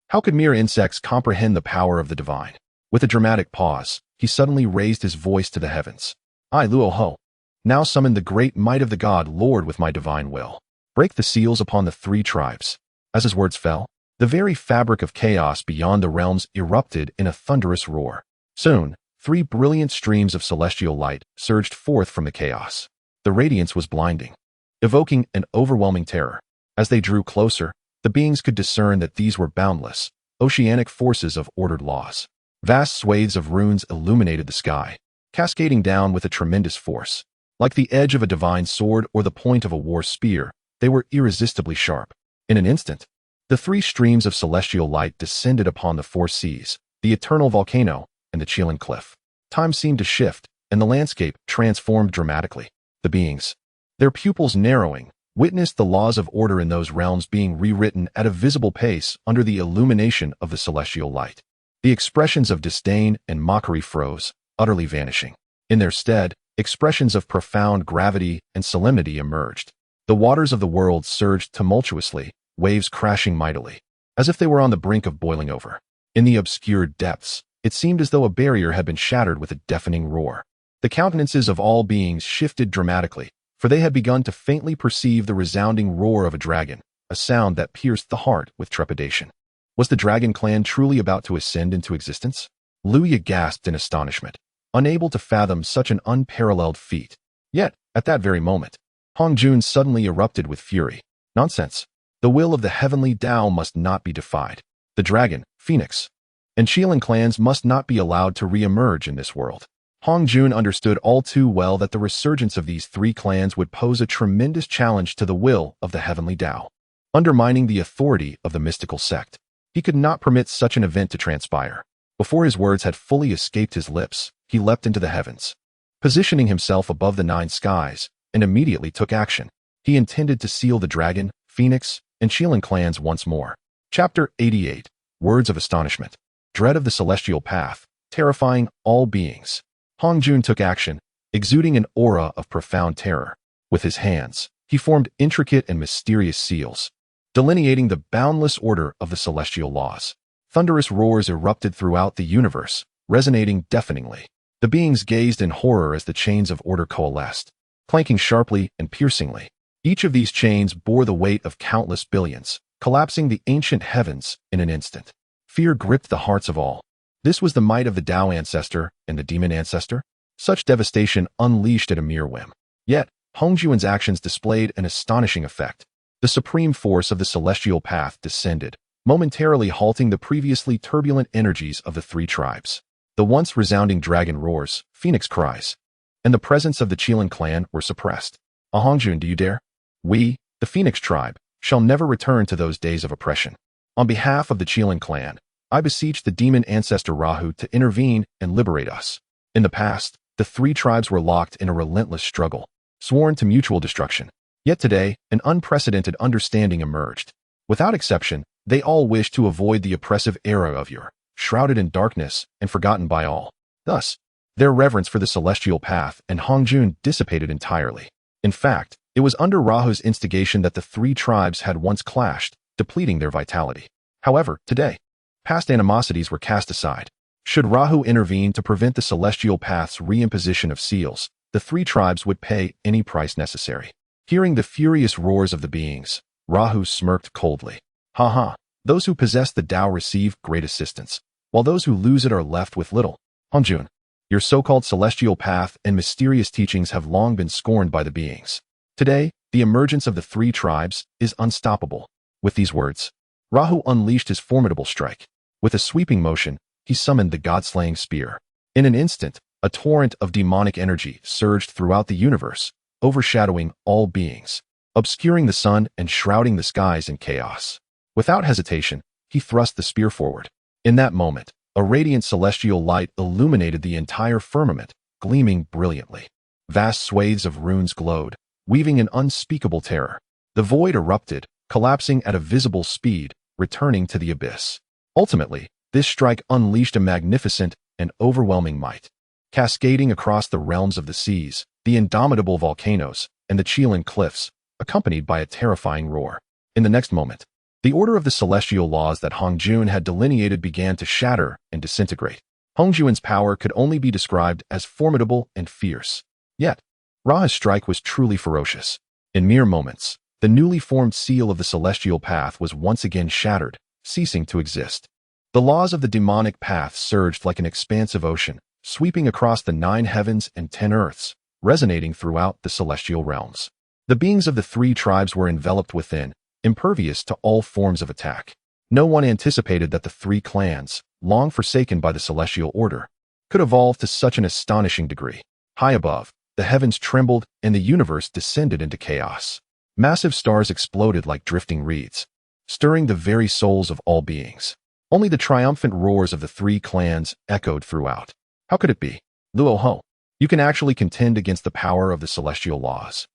A: how could mere insects comprehend the power of the divine? With a dramatic pause, he suddenly raised his voice to the heavens. I, Luoho, now summon the great might of the God Lord with my divine will. Break the seals upon the 3 tribes. As his words fell, the very fabric of chaos beyond the realms erupted in a thunderous roar. Soon, 3 brilliant streams of celestial light surged forth from the chaos. The radiance was blinding, evoking an overwhelming terror. As they drew closer, the beings could discern that these were boundless, oceanic forces of ordered laws. Vast swathes of runes illuminated the sky, cascading down with a tremendous force. Like the edge of a divine sword or the point of a war spear, they were irresistibly sharp. In an instant, the 3 streams of celestial light descended upon the 4 seas, the eternal volcano, and the Qilin cliff. Time seemed to shift, and the landscape transformed dramatically. The beings, their pupils narrowing, witnessed the laws of order in those realms being rewritten at a visible pace under the illumination of the celestial light. The expressions of disdain and mockery froze, utterly vanishing. In their stead, expressions of profound gravity and solemnity emerged. The waters of the world surged tumultuously, waves crashing mightily, as if they were on the brink of boiling over. In the obscure depths, it seemed as though a barrier had been shattered with a deafening roar. The countenances of all beings shifted dramatically, for they had begun to faintly perceive the resounding roar of a dragon, a sound that pierced the heart with trepidation. Was the dragon clan truly about to ascend into existence? Luya gasped in astonishment, unable to fathom such an unparalleled feat. Yet, at that very moment, Hongjun suddenly erupted with fury. Nonsense. The will of the heavenly Dao must not be defied. The dragon, phoenix, and Qilin clans must not be allowed to re-emerge in this world. Hongjun understood all too well that the resurgence of these 3 clans would pose a tremendous challenge to the will of the heavenly Dao, undermining the authority of the mystical sect. He could not permit such an event to transpire. Before his words had fully escaped his lips, he leapt into the heavens, positioning himself above the 9 skies, and immediately took action. He intended to seal the dragon, phoenix, and Qilin clans once more. Chapter 88. Words of Astonishment. Dread of the Celestial Path, terrifying all beings. Hongjun took action, exuding an aura of profound terror. With his hands, he formed intricate and mysterious seals, delineating the boundless order of the celestial laws. Thunderous roars erupted throughout the universe, resonating deafeningly. The beings gazed in horror as the chains of order coalesced, clanking sharply and piercingly. Each of these chains bore the weight of countless billions, collapsing the ancient heavens in an instant. Fear gripped the hearts of all. This was the might of the Dao ancestor and the demon ancestor? Such devastation unleashed at a mere whim. Yet, Hongjun's actions displayed an astonishing effect. The supreme force of the celestial path descended, momentarily halting the previously turbulent energies of the 3 tribes. The once resounding dragon roars, phoenix cries, and the presence of the Qilin clan were suppressed. Hongjun, do you dare? We, the Phoenix tribe, shall never return to those days of oppression. On behalf of the Qilin clan, I beseech the demon ancestor Rahu to intervene and liberate us. In the past, the 3 tribes were locked in a relentless struggle, sworn to mutual destruction. Yet today, an unprecedented understanding emerged. Without exception, they all wished to avoid the oppressive era of yore, shrouded in darkness and forgotten by all. Thus, their reverence for the celestial path and Hongjun dissipated entirely. In fact, it was under Rahu's instigation that the 3 tribes had once clashed, depleting their vitality. However, today, past animosities were cast aside. Should Rahu intervene to prevent the celestial path's reimposition of seals, the 3 tribes would pay any price necessary. Hearing the furious roars of the beings, Rahu smirked coldly. Ha ha, those who possess the Tao receive great assistance, while those who lose it are left with little. Hongjun, Your so-called celestial path and mysterious teachings have long been scorned by the beings. Today, the emergence of the three tribes is unstoppable. With these words, Rahu unleashed his formidable strike. With a sweeping motion, he summoned the god-slaying spear. In an instant, a torrent of demonic energy surged throughout the universe, overshadowing all beings, obscuring the sun and shrouding the skies in chaos. Without hesitation, he thrust the spear forward. In that moment, a radiant celestial light illuminated the entire firmament, gleaming brilliantly. Vast swathes of runes glowed, weaving an unspeakable terror. The void erupted, collapsing at a visible speed, returning to the abyss. Ultimately, this strike unleashed a magnificent and overwhelming might. Cascading across the realms of the seas, the indomitable volcanoes, and the Chilean cliffs, accompanied by a terrifying roar. In the next moment, the order of the celestial laws that Hongjun had delineated began to shatter and disintegrate. Hongjun's power could only be described as formidable and fierce. Yet, Ra's strike was truly ferocious. In mere moments, the newly formed seal of the celestial path was once again shattered, ceasing to exist. The laws of the demonic path surged like an expansive ocean, sweeping across the 9 heavens and 10 earths, resonating throughout the celestial realms. The beings of the three tribes were enveloped within, impervious to all forms of attack. No one anticipated that the three clans, long forsaken by the celestial order, could evolve to such an astonishing degree. High above, the heavens trembled and the universe descended into chaos. Massive stars exploded like drifting reeds, stirring the very souls of all beings. Only the triumphant roars of the three clans echoed throughout. How could it be? Luo Ho, you can actually contend against the power of the celestial laws.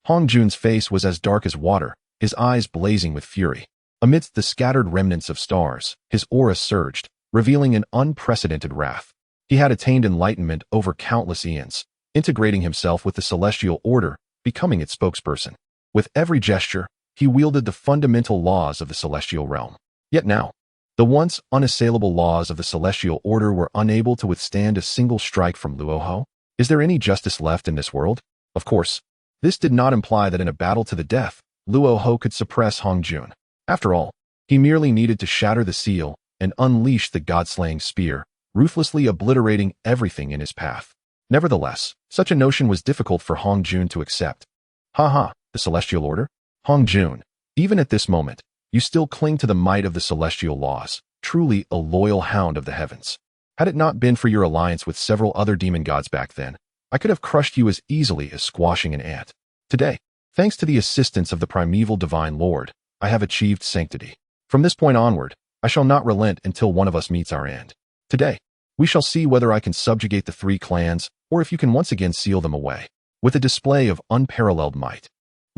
A: Hongjun's face was as dark as water, his eyes blazing with fury. Amidst the scattered remnants of stars, his aura surged, revealing an unprecedented wrath. He had attained enlightenment over countless eons, integrating himself with the celestial order, becoming its spokesperson. With every gesture, he wielded the fundamental laws of the celestial realm. Yet now, the once unassailable laws of the celestial order were unable to withstand a single strike from Luo Ho. Is there any justice left in this world? Of course, this did not imply that in a battle to the death, Luo Ho could suppress Hongjun. After all, he merely needed to shatter the seal and unleash the god-slaying spear, ruthlessly obliterating everything in his path. Nevertheless, such a notion was difficult for Hongjun to accept. The celestial order? Hongjun, even at this moment, you still cling to the might of the celestial laws, truly a loyal hound of the heavens. Had it not been for your alliance with several other demon gods back then, I could have crushed you as easily as squashing an ant. Today, thanks to the assistance of the primeval divine lord, I have achieved sanctity. From this point onward, I shall not relent until one of us meets our end. Today, we shall see whether I can subjugate the three clans, or if you can once again seal them away. With a display of unparalleled might,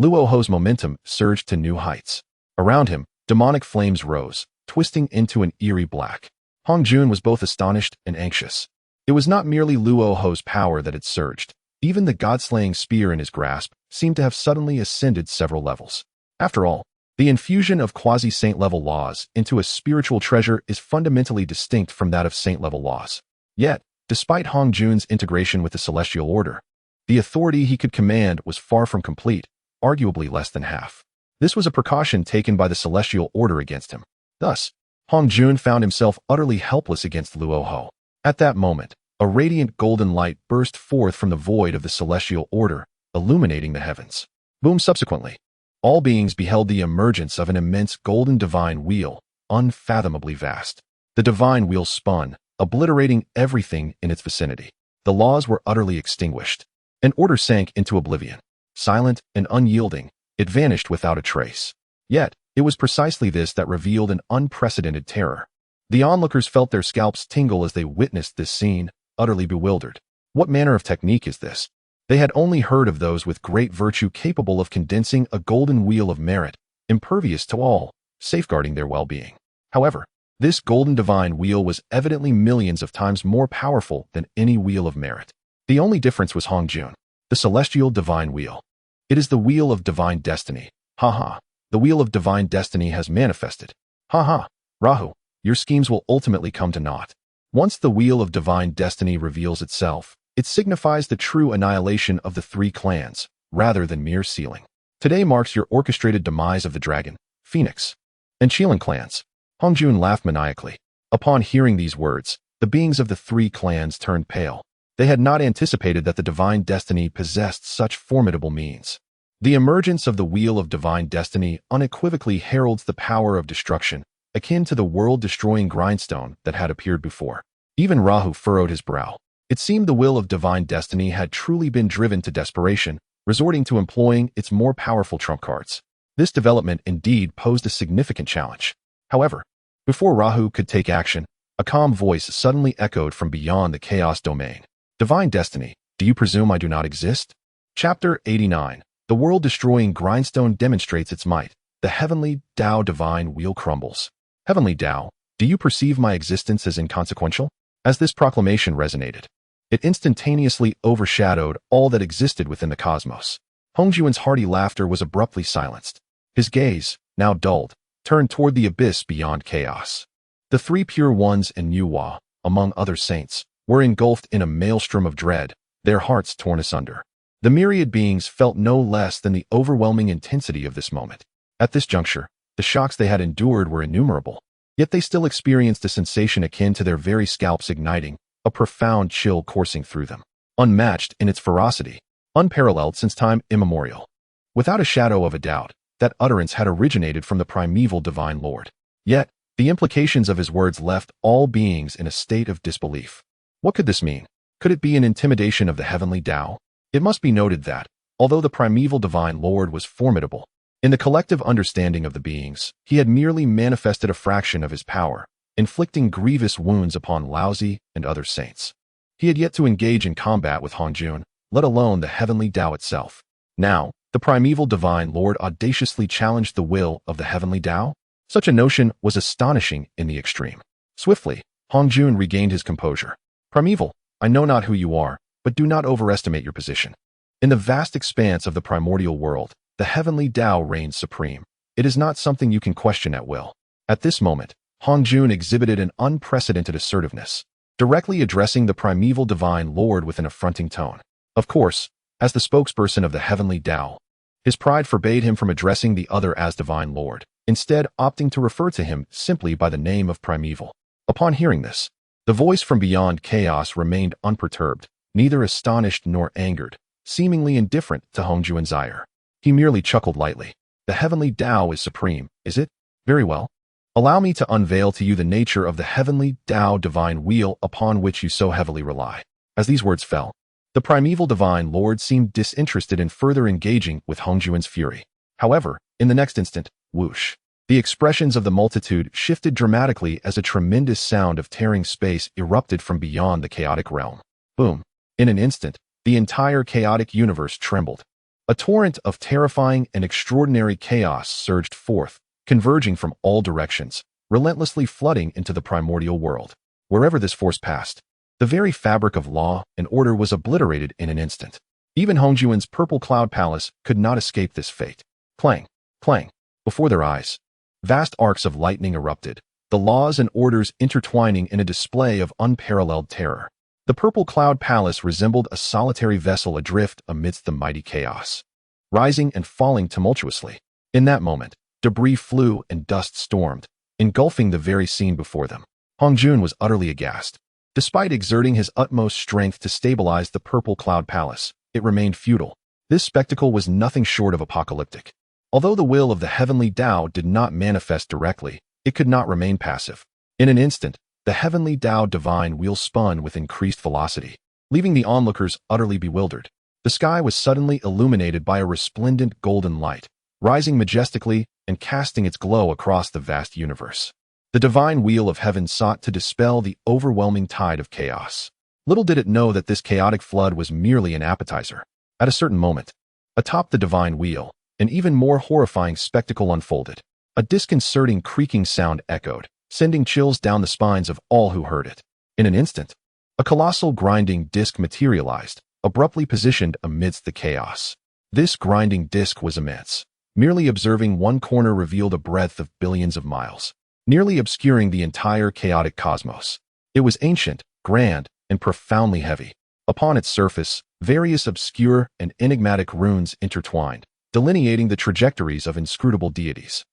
A: Luo Ho's momentum surged to new heights. Around him, demonic flames rose, twisting into an eerie black. Hongjun was both astonished and anxious. It was not merely Luo Ho's power that had surged. Even the god-slaying spear in his grasp seemed to have suddenly ascended several levels. After all, the infusion of quasi-saint-level laws into a spiritual treasure is fundamentally distinct from that of saint-level laws. Yet, despite Hongjun's integration with the celestial order, the authority he could command was far from complete, arguably less than half. This was a precaution taken by the celestial order against him. Thus, Hongjun found himself utterly helpless against Luo Ho. At that moment, a radiant golden light burst forth from the void of the celestial order, illuminating the heavens. Boom! Subsequently, all beings beheld the emergence of an immense golden divine wheel, unfathomably vast. The divine wheel spun, obliterating everything in its vicinity. The laws were utterly extinguished. An order sank into oblivion. Silent and unyielding, it vanished without a trace. Yet, it was precisely this that revealed an unprecedented terror. The onlookers felt their scalps tingle as they witnessed this scene, utterly bewildered. What manner of technique is this? They had only heard of those with great virtue capable of condensing a golden wheel of merit, impervious to all, safeguarding their well-being. However, this golden divine wheel was evidently millions of times more powerful than any wheel of merit. The only difference was Hongjun, the celestial divine wheel. It is the wheel of divine destiny. The wheel of divine destiny has manifested. Rahu, your schemes will ultimately come to naught. Once the wheel of divine destiny reveals itself, it signifies the true annihilation of the three clans, rather than mere sealing. Today marks your orchestrated demise of the dragon, phoenix, and Chilean clans. Hongjun laughed maniacally. Upon hearing these words, the beings of the three clans turned pale. They had not anticipated that the divine destiny possessed such formidable means. The emergence of the Wheel of Divine Destiny unequivocally heralds the power of destruction, akin to the world-destroying grindstone that had appeared before. Even Rahu furrowed his brow. It seemed the will of divine destiny had truly been driven to desperation, resorting to employing its more powerful trump cards. This development indeed posed a significant challenge. However, before Rahu could take action, a calm voice suddenly echoed from beyond the chaos domain. Divine destiny, do you presume I do not exist? Chapter 89. The world-destroying grindstone demonstrates its might. The heavenly Dao divine wheel crumbles. Heavenly Dao, do you perceive my existence as inconsequential? As this proclamation resonated, it instantaneously overshadowed all that existed within the cosmos. Hongjuan's hearty laughter was abruptly silenced. His gaze, now dulled, turned toward the abyss beyond chaos. The three pure ones and Nuwa, among other saints, were engulfed in a maelstrom of dread, their hearts torn asunder. The myriad beings felt no less than the overwhelming intensity of this moment. At this juncture, the shocks they had endured were innumerable, yet they still experienced a sensation akin to their very scalps igniting, a profound chill coursing through them, unmatched in its ferocity, unparalleled since time immemorial. Without a shadow of a doubt, that utterance had originated from the primeval Divine Lord. Yet, the implications of his words left all beings in a state of disbelief. What could this mean? Could it be an intimidation of the heavenly Tao? It must be noted that, although the primeval Divine Lord was formidable, in the collective understanding of the beings, he had merely manifested a fraction of his power, inflicting grievous wounds upon Laozi and other saints. He had yet to engage in combat with Hongjun, let alone the heavenly Tao itself. Now, the primeval Divine Lord audaciously challenged the will of the heavenly Tao? Such a notion was astonishing in the extreme. Swiftly, Hongjun regained his composure. Primeval, I know not who you are, but do not overestimate your position. In the vast expanse of the primordial world, the heavenly Tao reigns supreme. It is not something you can question at will. At this moment, Hongjun exhibited an unprecedented assertiveness, directly addressing the primeval Divine Lord with an affronting tone. Of course, as the spokesperson of the heavenly Tao, his pride forbade him from addressing the other as Divine Lord, instead opting to refer to him simply by the name of Primeval. Upon hearing this, the voice from beyond chaos remained unperturbed, neither astonished nor angered, seemingly indifferent to Hongjuan's ire. He merely chuckled lightly. The heavenly Tao is supreme, is it? Very well. Allow me to unveil to you the nature of the heavenly Tao divine wheel upon which you so heavily rely. As these words fell, the primeval Divine Lord seemed disinterested in further engaging with Hongjuan's fury. However, in the next instant, whoosh, the expressions of the multitude shifted dramatically as a tremendous sound of tearing space erupted from beyond the chaotic realm. Boom. In an instant, the entire chaotic universe trembled. A torrent of terrifying and extraordinary chaos surged forth, converging from all directions, relentlessly flooding into the primordial world. Wherever this force passed, the very fabric of law and order was obliterated in an instant. Even Hongjuan's purple cloud palace could not escape this fate. Clang, clang, before their eyes, vast arcs of lightning erupted, the laws and orders intertwining in a display of unparalleled terror. The purple cloud palace resembled a solitary vessel adrift amidst the mighty chaos, rising and falling tumultuously. In that moment, debris flew and dust stormed, engulfing the very scene before them. Hongjun was utterly aghast. Despite exerting his utmost strength to stabilize the purple cloud palace, it remained futile. This spectacle was nothing short of apocalyptic. Although the will of the heavenly Tao did not manifest directly, it could not remain passive. In an instant, the heavenly Tao divine wheel spun with increased velocity, leaving the onlookers utterly bewildered. The sky was suddenly illuminated by a resplendent golden light, rising majestically and casting its glow across the vast universe. The divine wheel of heaven sought to dispel the overwhelming tide of chaos. Little did it know that this chaotic flood was merely an appetizer. At a certain moment, atop the divine wheel, an even more horrifying spectacle unfolded. A disconcerting creaking sound echoed, sending chills down the spines of all who heard it. In an instant, a colossal grinding disc materialized, abruptly positioned amidst the chaos. This grinding disc was immense. Merely observing one corner revealed a breadth of billions of miles, nearly obscuring the entire chaotic cosmos. It was ancient, grand, and profoundly heavy. Upon its surface, various obscure and enigmatic runes intertwined, delineating the trajectories of inscrutable deities.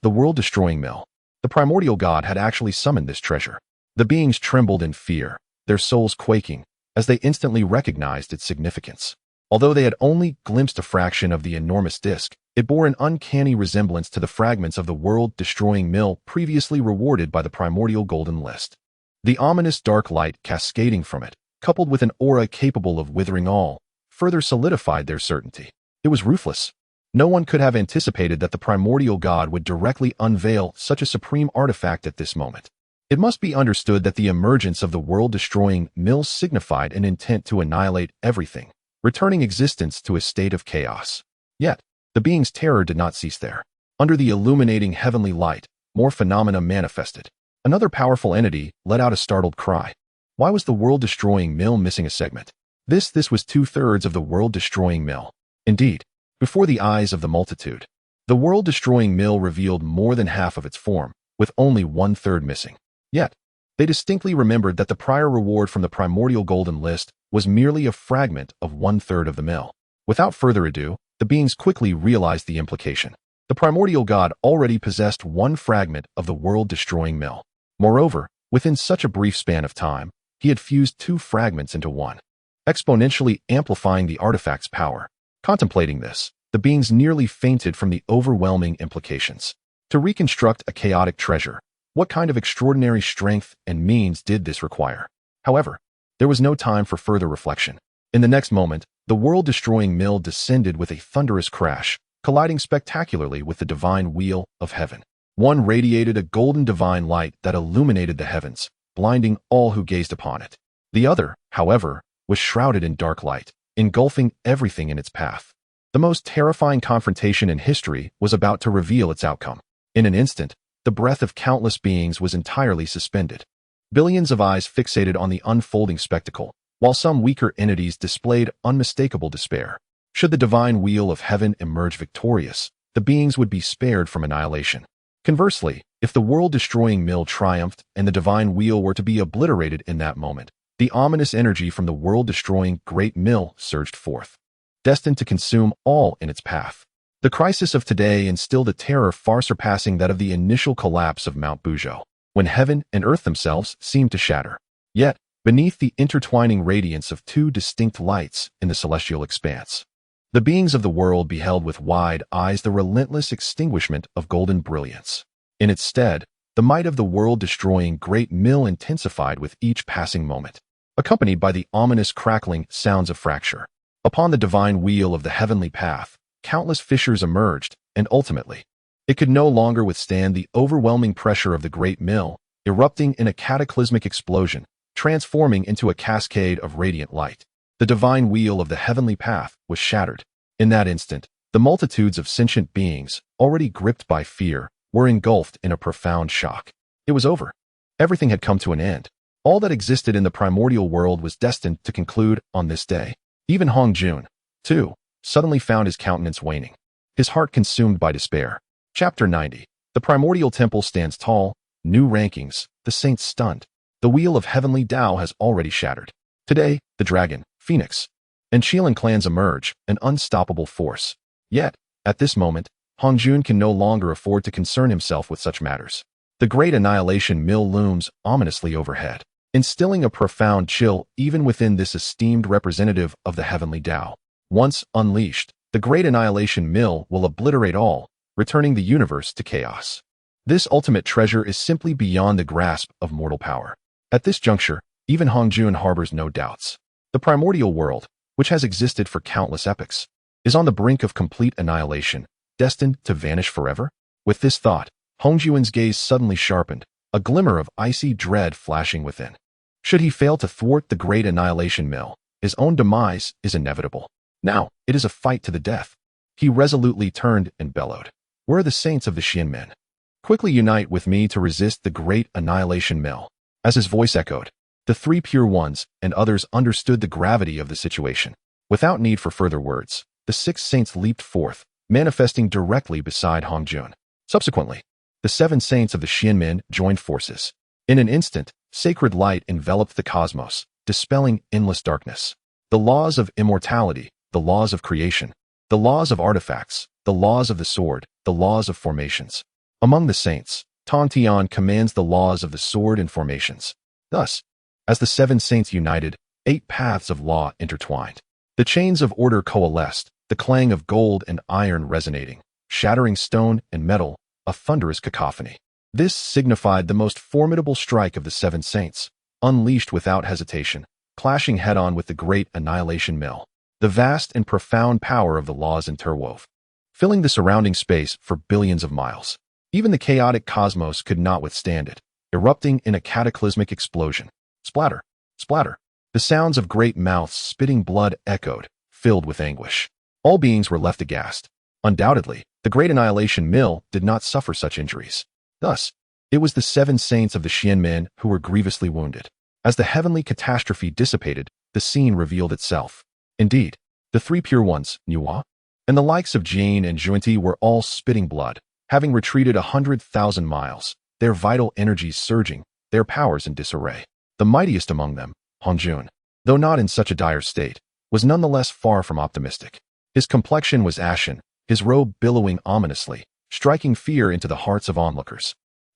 A: The world-destroying mill. The primordial god had actually summoned this treasure. The beings trembled in fear, their souls quaking, as they instantly recognized its significance. Although they had only glimpsed a fraction of the enormous disk, it bore an uncanny resemblance to the fragments of the world-destroying mill previously rewarded by the Primordial Golden List. The ominous dark light cascading from it, coupled with an aura capable of withering all, further solidified their certainty. It was ruthless. No one could have anticipated that the primordial god would directly unveil such a supreme artifact at this moment. It must be understood that the emergence of the world-destroying mill signified an intent to annihilate everything, returning existence to a state of chaos. Yet, the being's terror did not cease there. Under the illuminating heavenly light, more phenomena manifested. Another powerful entity let out a startled cry. Why was the world-destroying mill missing a segment? This was 2/3 of the world-destroying mill. Indeed, before the eyes of the multitude, the world-destroying mill revealed more than half of its form, with only 1/3 missing. Yet, they distinctly remembered that the prior reward from the Primordial Golden List was merely a fragment of 1/3 of the mill. Without further ado, the beings quickly realized the implication. The primordial god already possessed one fragment of the world-destroying mill. Moreover, within such a brief span of time, he had fused 2 fragments into one, exponentially amplifying the artifact's power. Contemplating this, the beings nearly fainted from the overwhelming implications. To reconstruct a chaotic treasure, what kind of extraordinary strength and means did this require? However, there was no time for further reflection. In the next moment, the world-destroying mill descended with a thunderous crash, colliding spectacularly with the divine wheel of heaven. One radiated a golden divine light that illuminated the heavens, blinding all who gazed upon it. The other, however, was shrouded in dark light, engulfing everything in its path. The most terrifying confrontation in history was about to reveal its outcome. In an instant, the breath of countless beings was entirely suspended. Billions of eyes fixated on the unfolding spectacle, while some weaker entities displayed unmistakable despair. Should the divine wheel of heaven emerge victorious, the beings would be spared from annihilation. Conversely, if the world-destroying mill triumphed and the divine wheel were to be obliterated in that moment, the ominous energy from the world-destroying great mill surged forth, destined to consume all in its path. The crisis of today instilled a terror far surpassing that of the initial collapse of Mount Buzhou, when heaven and earth themselves seemed to shatter. Yet, beneath the intertwining radiance of 2 distinct lights in the celestial expanse, the beings of the world beheld with wide eyes the relentless extinguishment of golden brilliance. In its stead, the might of the world-destroying great mill intensified with each passing moment, accompanied by the ominous crackling sounds of fracture. Upon the divine wheel of the heavenly path, countless fissures emerged, and ultimately, it could no longer withstand the overwhelming pressure of the great mill, erupting in a cataclysmic explosion, transforming into a cascade of radiant light. The divine wheel of the heavenly path was shattered. In that instant, the multitudes of sentient beings, already gripped by fear, were engulfed in a profound shock. It was over. Everything had come to an end. All that existed in the primordial world was destined to conclude on this day. Even Hong Jun, too, suddenly found his countenance waning, his heart consumed by despair. Chapter 90. The primordial temple stands tall, new rankings, the saints stunned. The wheel of heavenly Dao has already shattered. Today, the dragon, Phoenix, and Qilan clans emerge, an unstoppable force. Yet, at this moment, Hong Jun can no longer afford to concern himself with such matters. The great annihilation mill looms ominously overhead, instilling a profound chill even within this esteemed representative of the heavenly Dao. Once unleashed, the great annihilation mill will obliterate all, returning the universe to chaos. This ultimate treasure is simply beyond the grasp of mortal power. At this juncture, even Hong Jun harbors no doubts. The primordial world, which has existed for countless epochs, is on the brink of complete annihilation, destined to vanish forever. With this thought, Hong Jun's gaze suddenly sharpened, a glimmer of icy dread flashing within. Should he fail to thwart the great annihilation mill, his own demise is inevitable. Now, it is a fight to the death. He resolutely turned and bellowed. Where are the saints of the Qianmen? Quickly unite with me to resist the great annihilation mill. As his voice echoed, the 3 pure ones and others understood the gravity of the situation. Without need for further words, the 6 saints leaped forth, manifesting directly beside Hong Jun. Subsequently, the 7 saints of the Qianmen joined forces. In an instant, sacred light enveloped the cosmos, dispelling endless darkness. The laws of immortality, the laws of creation, the laws of artifacts, the laws of the sword, the laws of formations. Among the saints, Tong Tian commands the laws of the sword and formations. Thus, as the 7 saints united, 8 paths of law intertwined. The chains of order coalesced, the clang of gold and iron resonating, shattering stone and metal, a thunderous cacophony. This signified the most formidable strike of the seven saints, unleashed without hesitation, clashing head-on with the great annihilation mill. The vast and profound power of the laws interwove, filling the surrounding space for billions of miles. Even the chaotic cosmos could not withstand it, erupting in a cataclysmic explosion. Splatter, splatter. The sounds of great mouths spitting blood echoed, filled with anguish. All beings were left aghast. Undoubtedly, the great annihilation mill did not suffer such injuries. Thus, it was the seven saints of the Xianmen who were grievously wounded. As the heavenly catastrophe dissipated, the scene revealed itself. Indeed, the three pure ones, Nuwa, and the likes of Jane and Junti were all spitting blood, having retreated 100,000 miles, their vital energies surging, their powers in disarray. The mightiest among them, Hongjun, though not in such a dire state, was nonetheless far from optimistic. His complexion was ashen, his robe billowing ominously, striking fear into the hearts of onlookers.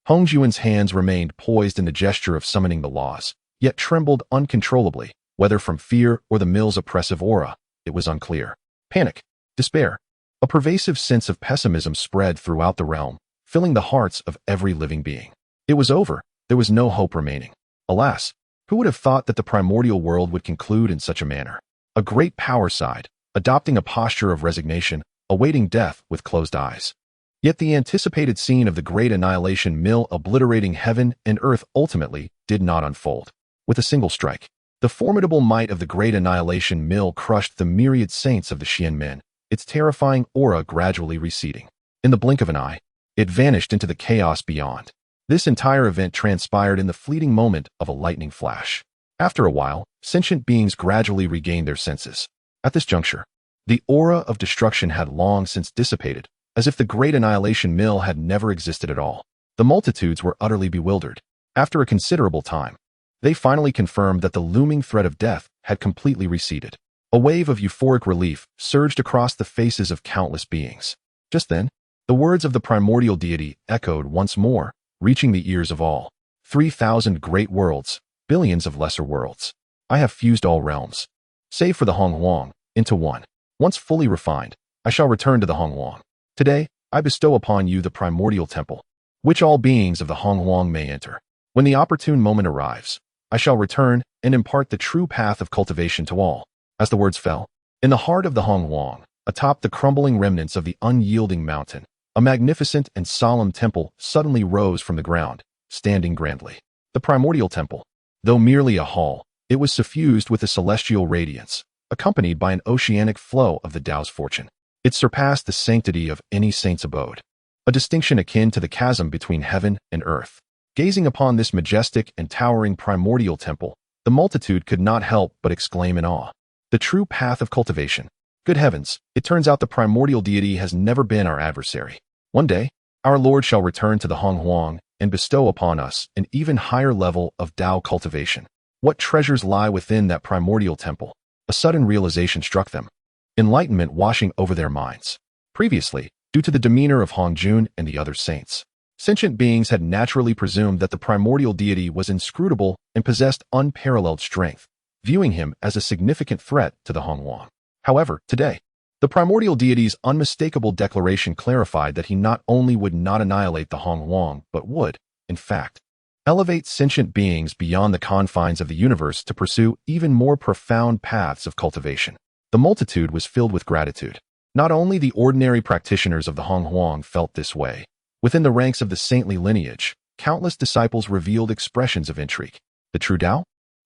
A: Hongjun's hands remained poised in the gesture of summoning the laws, yet trembled uncontrollably, whether from fear or the mill's oppressive aura, it was unclear. Panic, despair, a pervasive sense of pessimism spread throughout the realm, filling the hearts of every living being. It was over, there was no hope remaining. Alas, who would have thought that the primordial world would conclude in such a manner? A great power sighed, adopting a posture of resignation, awaiting death with closed eyes. Yet the anticipated scene of the great annihilation mill obliterating heaven and earth ultimately did not unfold. With a single strike, the formidable might of the great annihilation mill crushed the myriad saints of the Xianmen, its terrifying aura gradually receding. In the blink of an eye, it vanished into the chaos beyond. This entire event transpired in the fleeting moment of a lightning flash. After a while, sentient beings gradually regained their senses. At this juncture, the aura of destruction had long since dissipated, as if the great annihilation mill had never existed at all. The multitudes were utterly bewildered. After a considerable time, they finally confirmed that the looming threat of death had completely receded. A wave of euphoric relief surged across the faces of countless beings. Just then, the words of the primordial deity echoed once more, reaching the ears of all. 3,000 great worlds, billions of lesser worlds. I have fused all realms, save for the Honghuang, into one. Once fully refined, I shall return to the Honghuang. Today, I bestow upon you the primordial temple, which all beings of the Honghuang may enter. When the opportune moment arrives, I shall return and impart the true path of cultivation to all. As the words fell, in the heart of the Honghuang, atop the crumbling remnants of the unyielding mountain, a magnificent and solemn temple suddenly rose from the ground, standing grandly. The primordial temple, though merely a hall, it was suffused with a celestial radiance, accompanied by an oceanic flow of the Tao's fortune. It surpassed the sanctity of any saint's abode, a distinction akin to the chasm between heaven and earth. Gazing upon this majestic and towering primordial temple, the multitude could not help but exclaim in awe. The true path of cultivation. Good heavens, it turns out the primordial deity has never been our adversary. One day, our Lord shall return to the Honghuang and bestow upon us an even higher level of Tao cultivation. What treasures lie within that primordial temple? A sudden realization struck them, enlightenment washing over their minds. Previously, due to the demeanor of Hongjun and the other saints, sentient beings had naturally presumed that the primordial deity was inscrutable and possessed unparalleled strength, viewing him as a significant threat to the Honghuang. However, today, the primordial deity's unmistakable declaration clarified that he not only would not annihilate the Honghuang, but would, in fact, elevate sentient beings beyond the confines of the universe to pursue even more profound paths of cultivation. The multitude was filled with gratitude. Not only the ordinary practitioners of the Honghuang felt this way. Within the ranks of the saintly lineage, countless disciples revealed expressions of intrigue. The true Tao?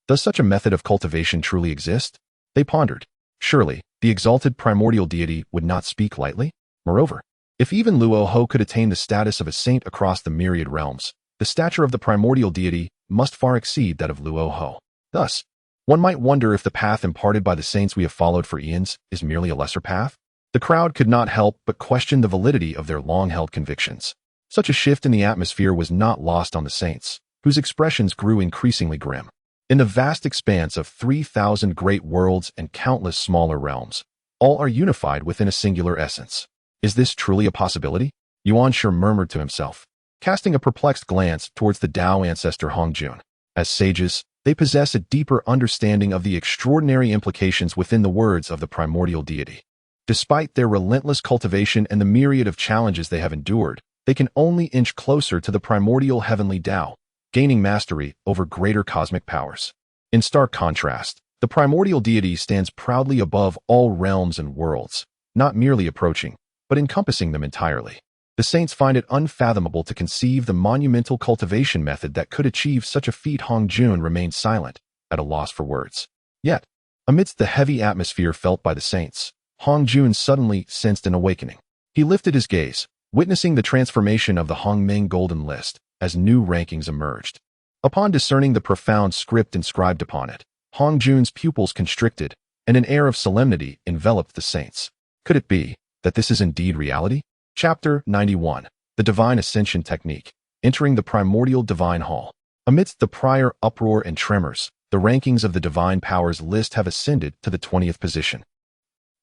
A: Does such a method of cultivation truly exist? They pondered. Surely, the exalted primordial deity would not speak lightly? Moreover, if even Luo Ho could attain the status of a saint across the myriad realms, the stature of the primordial deity must far exceed that of Luo Ho. Thus, one might wonder if the path imparted by the saints we have followed for eons is merely a lesser path. The crowd could not help but question the validity of their long-held convictions. Such a shift in the atmosphere was not lost on the saints, whose expressions grew increasingly grim. In the vast expanse of 3,000 great worlds and countless smaller realms, all are unified within a singular essence. Is this truly a possibility? Yuan Shi murmured to himself, casting a perplexed glance towards the Tao ancestor Hongjun. As sages, They possess a deeper understanding of the extraordinary implications within the words of the primordial deity. Despite their relentless cultivation and the myriad of challenges they have endured, they can only inch closer to the primordial heavenly Tao, gaining mastery over greater cosmic powers. In stark contrast, the primordial deity stands proudly above all realms and worlds, not merely approaching, but encompassing them entirely. The saints find it unfathomable to conceive the monumental cultivation method that could achieve such a feat. Hong Jun remained silent, at a loss for words. Yet, amidst the heavy atmosphere felt by the saints, Hong Jun suddenly sensed an awakening. He lifted his gaze, witnessing the transformation of the Hongmeng Golden List as new rankings emerged. Upon discerning the profound script inscribed upon it, Hong Jun's pupils constricted, and an air of solemnity enveloped the saints. Could it be that this is indeed reality? Chapter 91. The Divine Ascension Technique. Entering the Primordial Divine Hall. Amidst the prior uproar and tremors, the rankings of the Divine Powers list have ascended to the 20th position.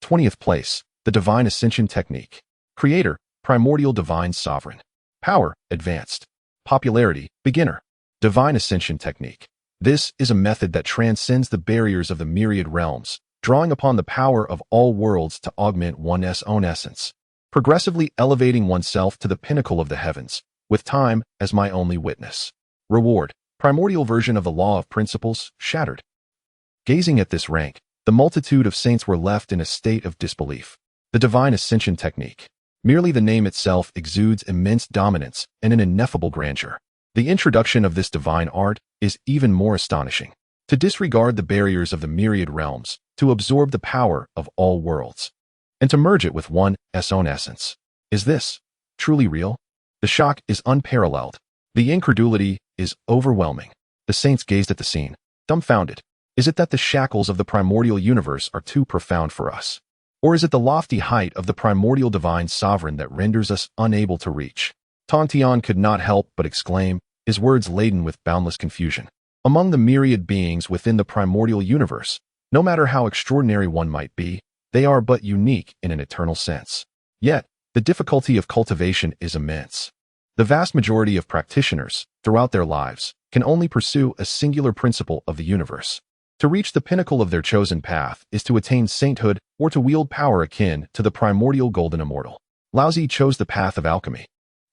A: 20th place. The Divine Ascension Technique. Creator, Primordial Divine Sovereign. Power, Advanced. Popularity, Beginner. Divine Ascension Technique. This is a method that transcends the barriers of the myriad realms, drawing upon the power of all worlds to augment one's own essence, progressively elevating oneself to the pinnacle of the heavens, with time as my only witness. Reward, primordial version of the law of principles, shattered. Gazing at this rank, the multitude of saints were left in a state of disbelief. The Divine Ascension Technique. Merely the name itself exudes immense dominance and an ineffable grandeur. The introduction of this divine art is even more astonishing. To disregard the barriers of the myriad realms, to absorb the power of all worlds, and to merge it with one's own essence. Is this truly real? The shock is unparalleled. The incredulity is overwhelming. The saints gazed at the scene, dumbfounded. Is it that the shackles of the primordial universe are too profound for us? Or is it the lofty height of the primordial divine sovereign that renders us unable to reach? Tong Tian could not help but exclaim, his words laden with boundless confusion. Among the myriad beings within the primordial universe, no matter how extraordinary one might be, they are but unique in an eternal sense. Yet, the difficulty of cultivation is immense. The vast majority of practitioners, throughout their lives, can only pursue a singular principle of the universe. To reach the pinnacle of their chosen path is to attain sainthood or to wield power akin to the primordial golden immortal. Laozi chose the path of alchemy.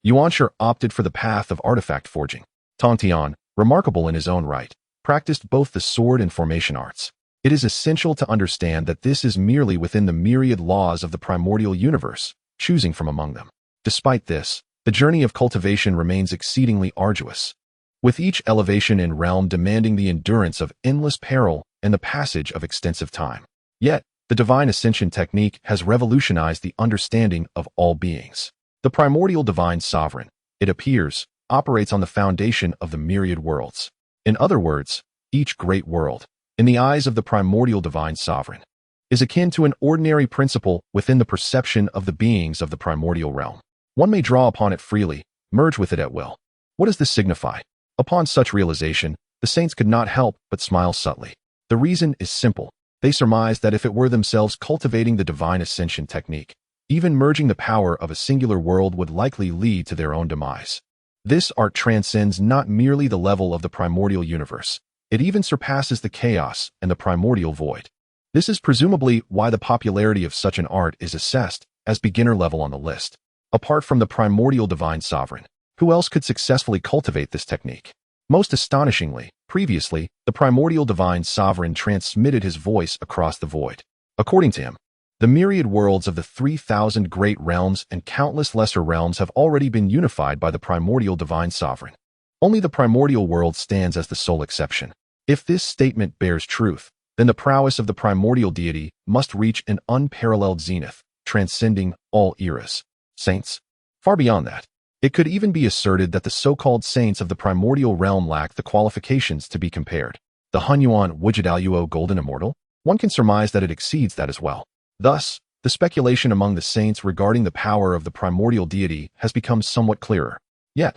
A: Yuanshi opted for the path of artifact forging. Tong Tian, remarkable in his own right, practiced both the sword and formation arts. It is essential to understand that this is merely within the myriad laws of the primordial universe, choosing from among them. Despite this, the journey of cultivation remains exceedingly arduous, with each elevation and realm demanding the endurance of endless peril and the passage of extensive time. Yet, the Divine Ascension Technique has revolutionized the understanding of all beings. The primordial divine sovereign, it appears, operates on the foundation of the myriad worlds. In other words, each great world, in the eyes of the primordial divine sovereign, is akin to an ordinary principle within the perception of the beings of the primordial realm. One may draw upon it freely, merge with it at will. What does this signify? Upon such realization, the saints could not help but smile subtly. The reason is simple. They surmised that if it were themselves cultivating the Divine Ascension Technique, even merging the power of a singular world would likely lead to their own demise. This art transcends not merely the level of the primordial universe, it even surpasses the chaos and the primordial void. This is presumably why the popularity of such an art is assessed as beginner level on the list. Apart from the primordial divine sovereign, who else could successfully cultivate this technique? Most astonishingly, previously, the primordial divine sovereign transmitted his voice across the void. According to him, the myriad worlds of the 3,000 great realms and countless lesser realms have already been unified by the primordial divine sovereign. Only the primordial world stands as the sole exception. If this statement bears truth, then the prowess of the primordial deity must reach an unparalleled zenith, transcending all eras. Saints? Far beyond that. It could even be asserted that the so-called saints of the primordial realm lack the qualifications to be compared. The Hunyuan Wujidaoyuo Golden Immortal? One can surmise that it exceeds that as well. Thus, the speculation among the saints regarding the power of the primordial deity has become somewhat clearer. Yet,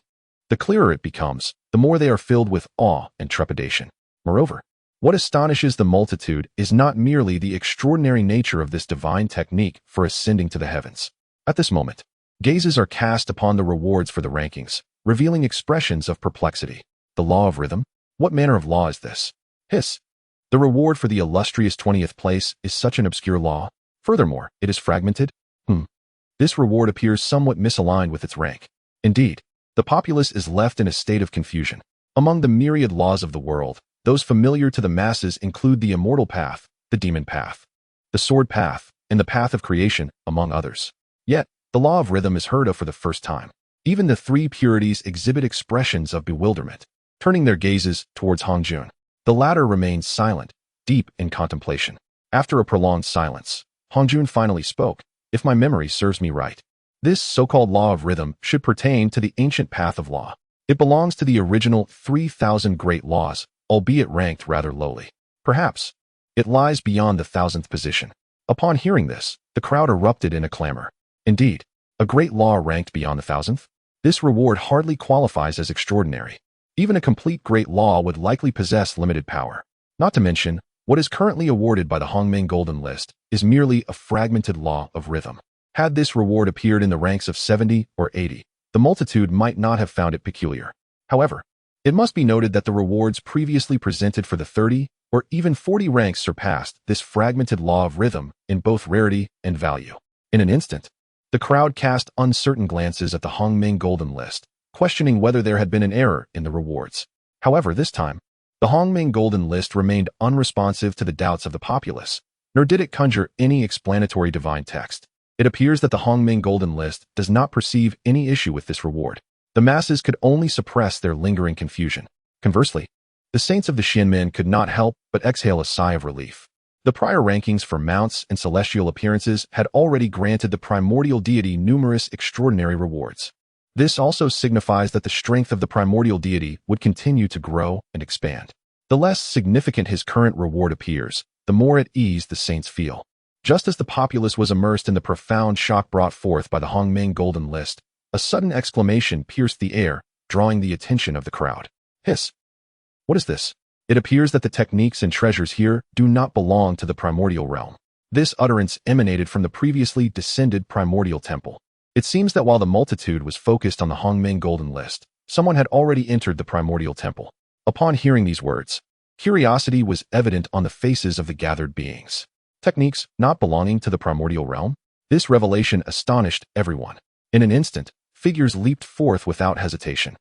A: the clearer it becomes, the more they are filled with awe and trepidation. Moreover, what astonishes the multitude is not merely the extraordinary nature of this divine technique for ascending to the heavens. At this moment, gazes are cast upon the rewards for the rankings, revealing expressions of perplexity. The law of rhythm? What manner of law is this? Hiss. The reward for the illustrious 20th place is such an obscure law. Furthermore, it is fragmented. This reward appears somewhat misaligned with its rank. Indeed, the populace is left in a state of confusion. Among the myriad laws of the world, those familiar to the masses include the immortal path, the demon path, the sword path, and the path of creation, among others. Yet, the law of rhythm is heard of for the first time. Even the three purities exhibit expressions of bewilderment, turning their gazes towards Hongjun. The latter remains silent, deep in contemplation. After a prolonged silence, Hongjun finally spoke. If my memory serves me right, this so-called law of rhythm should pertain to the ancient path of law. It belongs to the original 3,000 great laws, albeit ranked rather lowly. Perhaps it lies beyond the 1,000th position. Upon hearing this, the crowd erupted in a clamor. Indeed, a great law ranked beyond the 1,000th? This reward hardly qualifies as extraordinary. Even a complete great law would likely possess limited power. Not to mention, what is currently awarded by the Hongmeng Golden List is merely a fragmented law of rhythm. Had this reward appeared in the ranks of 70 or 80, the multitude might not have found it peculiar. However, it must be noted that the rewards previously presented for the 30 or even 40 ranks surpassed this fragmented law of rhythm in both rarity and value. In an instant, the crowd cast uncertain glances at the Hongmeng Golden List, questioning whether there had been an error in the rewards. However, this time, the Hongmeng Golden List remained unresponsive to the doubts of the populace, nor did it conjure any explanatory divine text. It appears that the Hongmeng Golden List does not perceive any issue with this reward. The masses could only suppress their lingering confusion. Conversely, the saints of the Xianmen could not help but exhale a sigh of relief. The prior rankings for mounts and celestial appearances had already granted the primordial deity numerous extraordinary rewards. This also signifies that the strength of the primordial deity would continue to grow and expand. The less significant his current reward appears, the more at ease the saints feel. Just as the populace was immersed in the profound shock brought forth by the Hongmeng Golden List, a sudden exclamation pierced the air, drawing the attention of the crowd. Hiss! What is this? It appears that the techniques and treasures here do not belong to the primordial realm. This utterance emanated from the previously descended primordial temple. It seems that while the multitude was focused on the Hongmeng Golden List, someone had already entered the primordial temple. Upon hearing these words, curiosity was evident on the faces of the gathered beings. Techniques not belonging to the primordial realm? This revelation astonished everyone. In an instant, figures leaped forth without hesitation,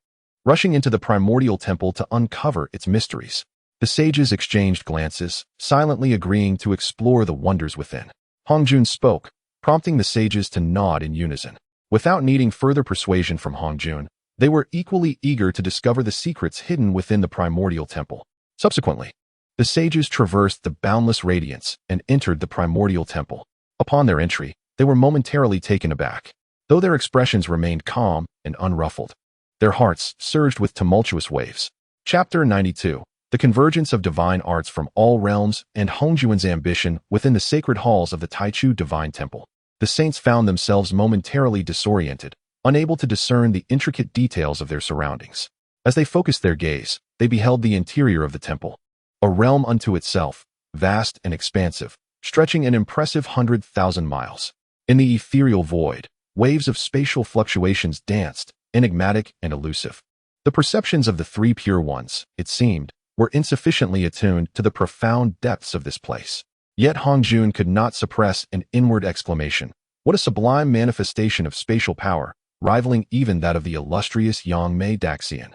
A: rushing into the primordial temple to uncover its mysteries. The sages exchanged glances, silently agreeing to explore the wonders within. Hongjun spoke, prompting the sages to nod in unison. Without needing further persuasion from Hongjun, they were equally eager to discover the secrets hidden within the primordial temple. Subsequently, the sages traversed the boundless radiance and entered the primordial temple. Upon their entry, they were momentarily taken aback. Though their expressions remained calm and unruffled, their hearts surged with tumultuous waves. Chapter 92. The Convergence of Divine Arts from All Realms and Hongjun's Ambition within the sacred halls of the Taichu Divine Temple. The saints found themselves momentarily disoriented, unable to discern the intricate details of their surroundings. As they focused their gaze, they beheld the interior of the temple, a realm unto itself, vast and expansive, stretching an impressive 100,000 miles. In the ethereal void, waves of spatial fluctuations danced, enigmatic and elusive. The perceptions of the three pure ones, it seemed, were insufficiently attuned to the profound depths of this place. Yet Hongjun could not suppress an inward exclamation. What a sublime manifestation of spatial power, rivaling even that of the illustrious Yangmei Daxian.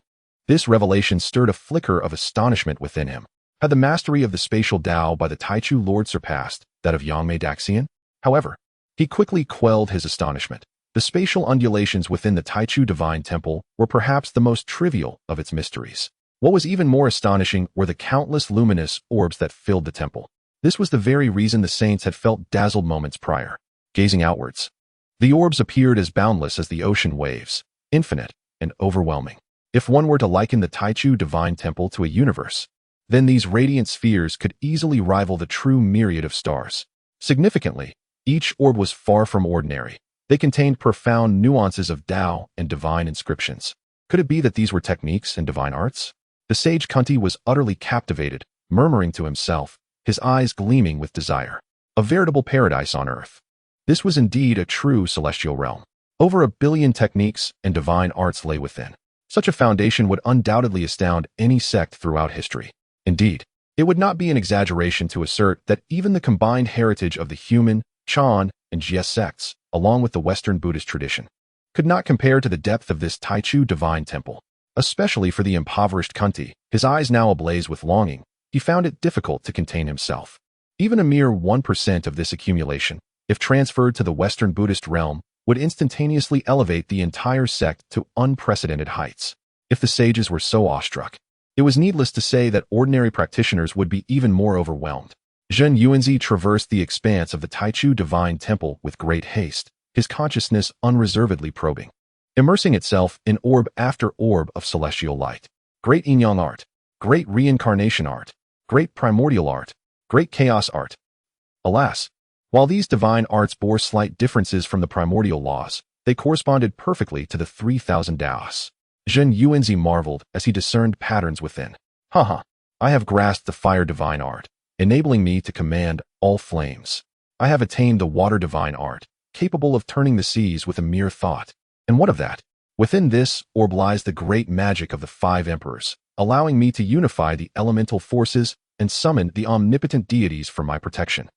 A: This revelation stirred a flicker of astonishment within him. Had the mastery of the spatial Tao by the Taichu Lord surpassed that of Yangmei Daxian? However, he quickly quelled his astonishment. The spatial undulations within the Taichu Divine Temple were perhaps the most trivial of its mysteries. What was even more astonishing were the countless luminous orbs that filled the temple. This was the very reason the saints had felt dazzled moments prior. Gazing outwards, the orbs appeared as boundless as the ocean waves, infinite and overwhelming. If one were to liken the Taichu Divine Temple to a universe, then these radiant spheres could easily rival the true myriad of stars. Significantly, each orb was far from ordinary. They contained profound nuances of Tao and divine inscriptions. Could it be that these were techniques and divine arts? The sage Kunti was utterly captivated, murmuring to himself, his eyes gleaming with desire. A veritable paradise on earth. This was indeed a true celestial realm. Over 1 billion techniques and divine arts lay within. Such a foundation would undoubtedly astound any sect throughout history. Indeed, It would not be an exaggeration to assert that even the combined heritage of the human, Chan, and Jie sects, along with the Western Buddhist tradition, could not compare to the depth of this Taichu divine temple. Especially for the impoverished Kunti, his eyes now ablaze with longing, he found it difficult to contain himself. Even a mere 1% of this accumulation, if transferred to the Western Buddhist realm, would instantaneously elevate the entire sect to unprecedented heights. If the sages were so awestruck, it was needless to say that ordinary practitioners would be even more overwhelmed. Zhen Yuanzi traversed the expanse of the Taichu divine temple with great haste, his consciousness unreservedly probing, immersing itself in orb after orb of celestial light. Great Yin-Yang art, great reincarnation art, great primordial art, great chaos art. Alas, while these divine arts bore slight differences from the primordial laws, they corresponded perfectly to the 3,000 Daos. Zhen Yuanzi marveled as he discerned patterns within. Haha, I have grasped the fire divine art, enabling me to command all flames. I have attained the water divine art, capable of turning the seas with a mere thought. And what of that? Within this orb lies the great magic of the 5 emperors, allowing me to unify the elemental forces and summon the omnipotent deities for my protection.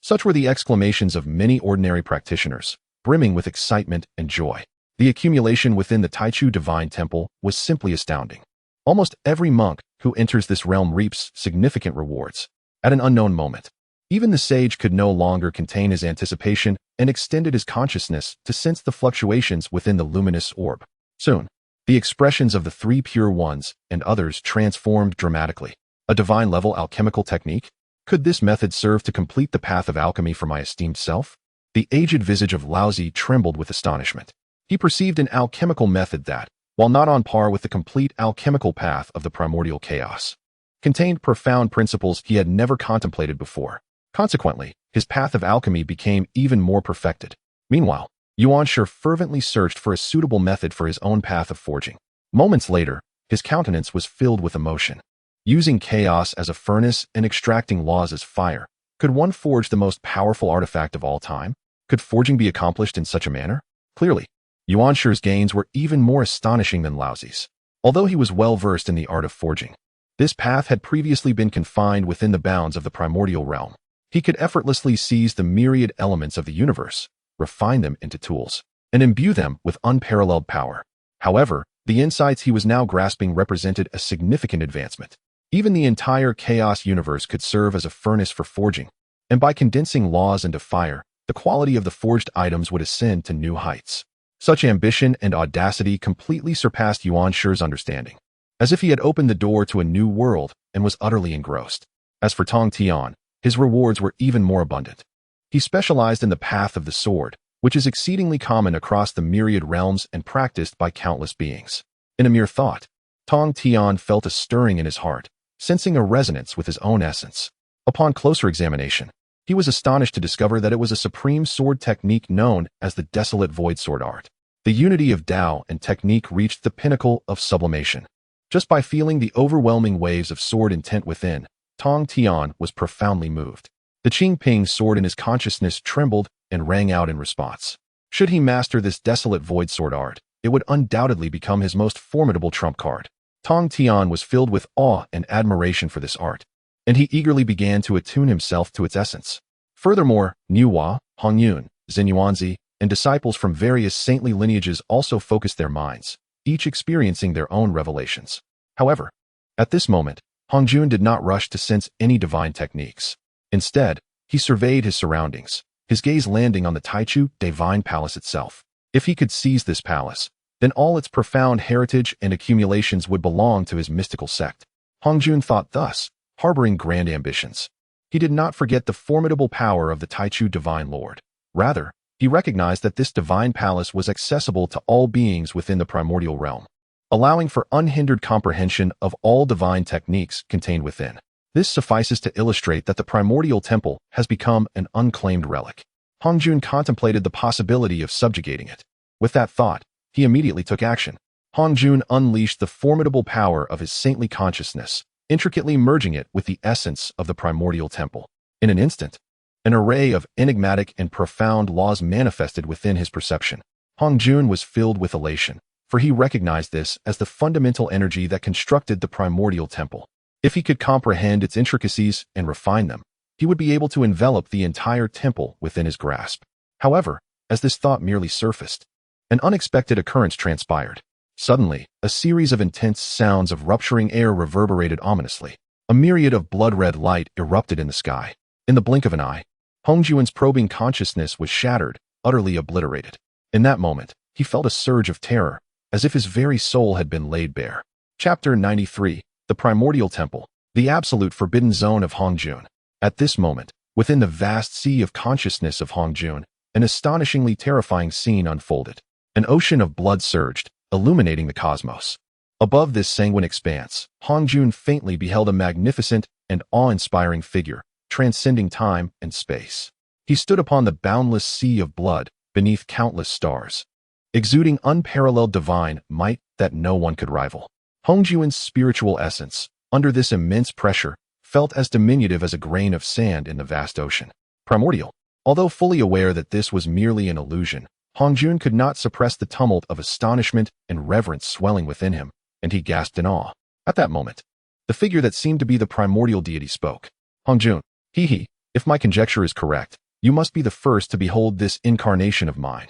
A: Such were the exclamations of many ordinary practitioners, brimming with excitement and joy. The accumulation within the Taichu divine temple was simply astounding. Almost every monk who enters this realm reaps significant rewards. At an unknown moment, even the sage could no longer contain his anticipation and extended his consciousness to sense the fluctuations within the luminous orb. Soon, the expressions of the 3 pure ones and others transformed dramatically. A divine-level alchemical technique? Could this method serve to complete the path of alchemy for my esteemed self? The aged visage of Laozi trembled with astonishment. He perceived an alchemical method that, while not on par with the complete alchemical path of the primordial chaos, contained profound principles he had never contemplated before. Consequently, his path of alchemy became even more perfected. Meanwhile, Yuanshi fervently searched for a suitable method for his own path of forging. Moments later, his countenance was filled with emotion. Using chaos as a furnace and extracting laws as fire, could one forge the most powerful artifact of all time? Could forging be accomplished in such a manner? Clearly, Yuanshi's gains were even more astonishing than Laozi's. Although he was well versed in the art of forging, this path had previously been confined within the bounds of the primordial realm. He could effortlessly seize the myriad elements of the universe, refine them into tools, and imbue them with unparalleled power. However, the insights he was now grasping represented a significant advancement. Even the entire chaos universe could serve as a furnace for forging, and by condensing laws into fire, the quality of the forged items would ascend to new heights. Such ambition and audacity completely surpassed Yuanshi's understanding, as if he had opened the door to a new world and was utterly engrossed. As for Tong Tian, his rewards were even more abundant. He specialized in the path of the sword, which is exceedingly common across the myriad realms and practiced by countless beings. In a mere thought, Tong Tian felt a stirring in his heart, sensing a resonance with his own essence. Upon closer examination, he was astonished to discover that it was a supreme sword technique known as the Desolate Void Sword Art. The unity of Tao and technique reached the pinnacle of sublimation. Just by feeling the overwhelming waves of sword intent within, Tong Tian was profoundly moved. The Qingping sword in his consciousness trembled and rang out in response. Should he master this Desolate Void Sword Art, it would undoubtedly become his most formidable trump card. Tong Tian was filled with awe and admiration for this art, and he eagerly began to attune himself to its essence. Furthermore, Niuhua, Hongyun, Zhenyuanzi, and disciples from various saintly lineages also focused their minds, each experiencing their own revelations. However, at this moment, Hongjun did not rush to sense any divine techniques. Instead, he surveyed his surroundings, his gaze landing on the Taichu divine palace itself. If he could seize this palace, then all its profound heritage and accumulations would belong to his mystical sect. Hongjun thought thus, harboring grand ambitions. He did not forget the formidable power of the Taichu divine lord. Rather, he recognized that this divine palace was accessible to all beings within the primordial realm, allowing for unhindered comprehension of all divine techniques contained within. This suffices to illustrate that the primordial temple has become an unclaimed relic. Hongjun contemplated the possibility of subjugating it. With that thought, he immediately took action. Hongjun unleashed the formidable power of his saintly consciousness, intricately merging it with the essence of the primordial temple. In an instant, an array of enigmatic and profound laws manifested within his perception. Hongjun was filled with elation, for he recognized this as the fundamental energy that constructed the primordial temple. If he could comprehend its intricacies and refine them, he would be able to envelop the entire temple within his grasp. However, as this thought merely surfaced, an unexpected occurrence transpired. Suddenly, a series of intense sounds of rupturing air reverberated ominously. A myriad of blood-red light erupted in the sky. In the blink of an eye, Hongjuan's probing consciousness was shattered, utterly obliterated. In that moment, he felt a surge of terror, as if his very soul had been laid bare. Chapter 93, The Primordial Temple, the absolute forbidden zone of Hongjun. At this moment, within the vast sea of consciousness of Hongjun, an astonishingly terrifying scene unfolded. An ocean of blood surged, illuminating the cosmos. Above this sanguine expanse, Hongjun faintly beheld a magnificent and awe-inspiring figure, transcending time and space. He stood upon the boundless sea of blood, beneath countless stars, exuding unparalleled divine might that no one could rival. Hongjuan's spiritual essence, under this immense pressure, felt as diminutive as a grain of sand in the vast ocean. Primordial. Although fully aware that this was merely an illusion, Hongjun could not suppress the tumult of astonishment and reverence swelling within him, and he gasped in awe. At that moment, the figure that seemed to be the primordial deity spoke. Hongjun, if my conjecture is correct, you must be the first to behold this incarnation of mine.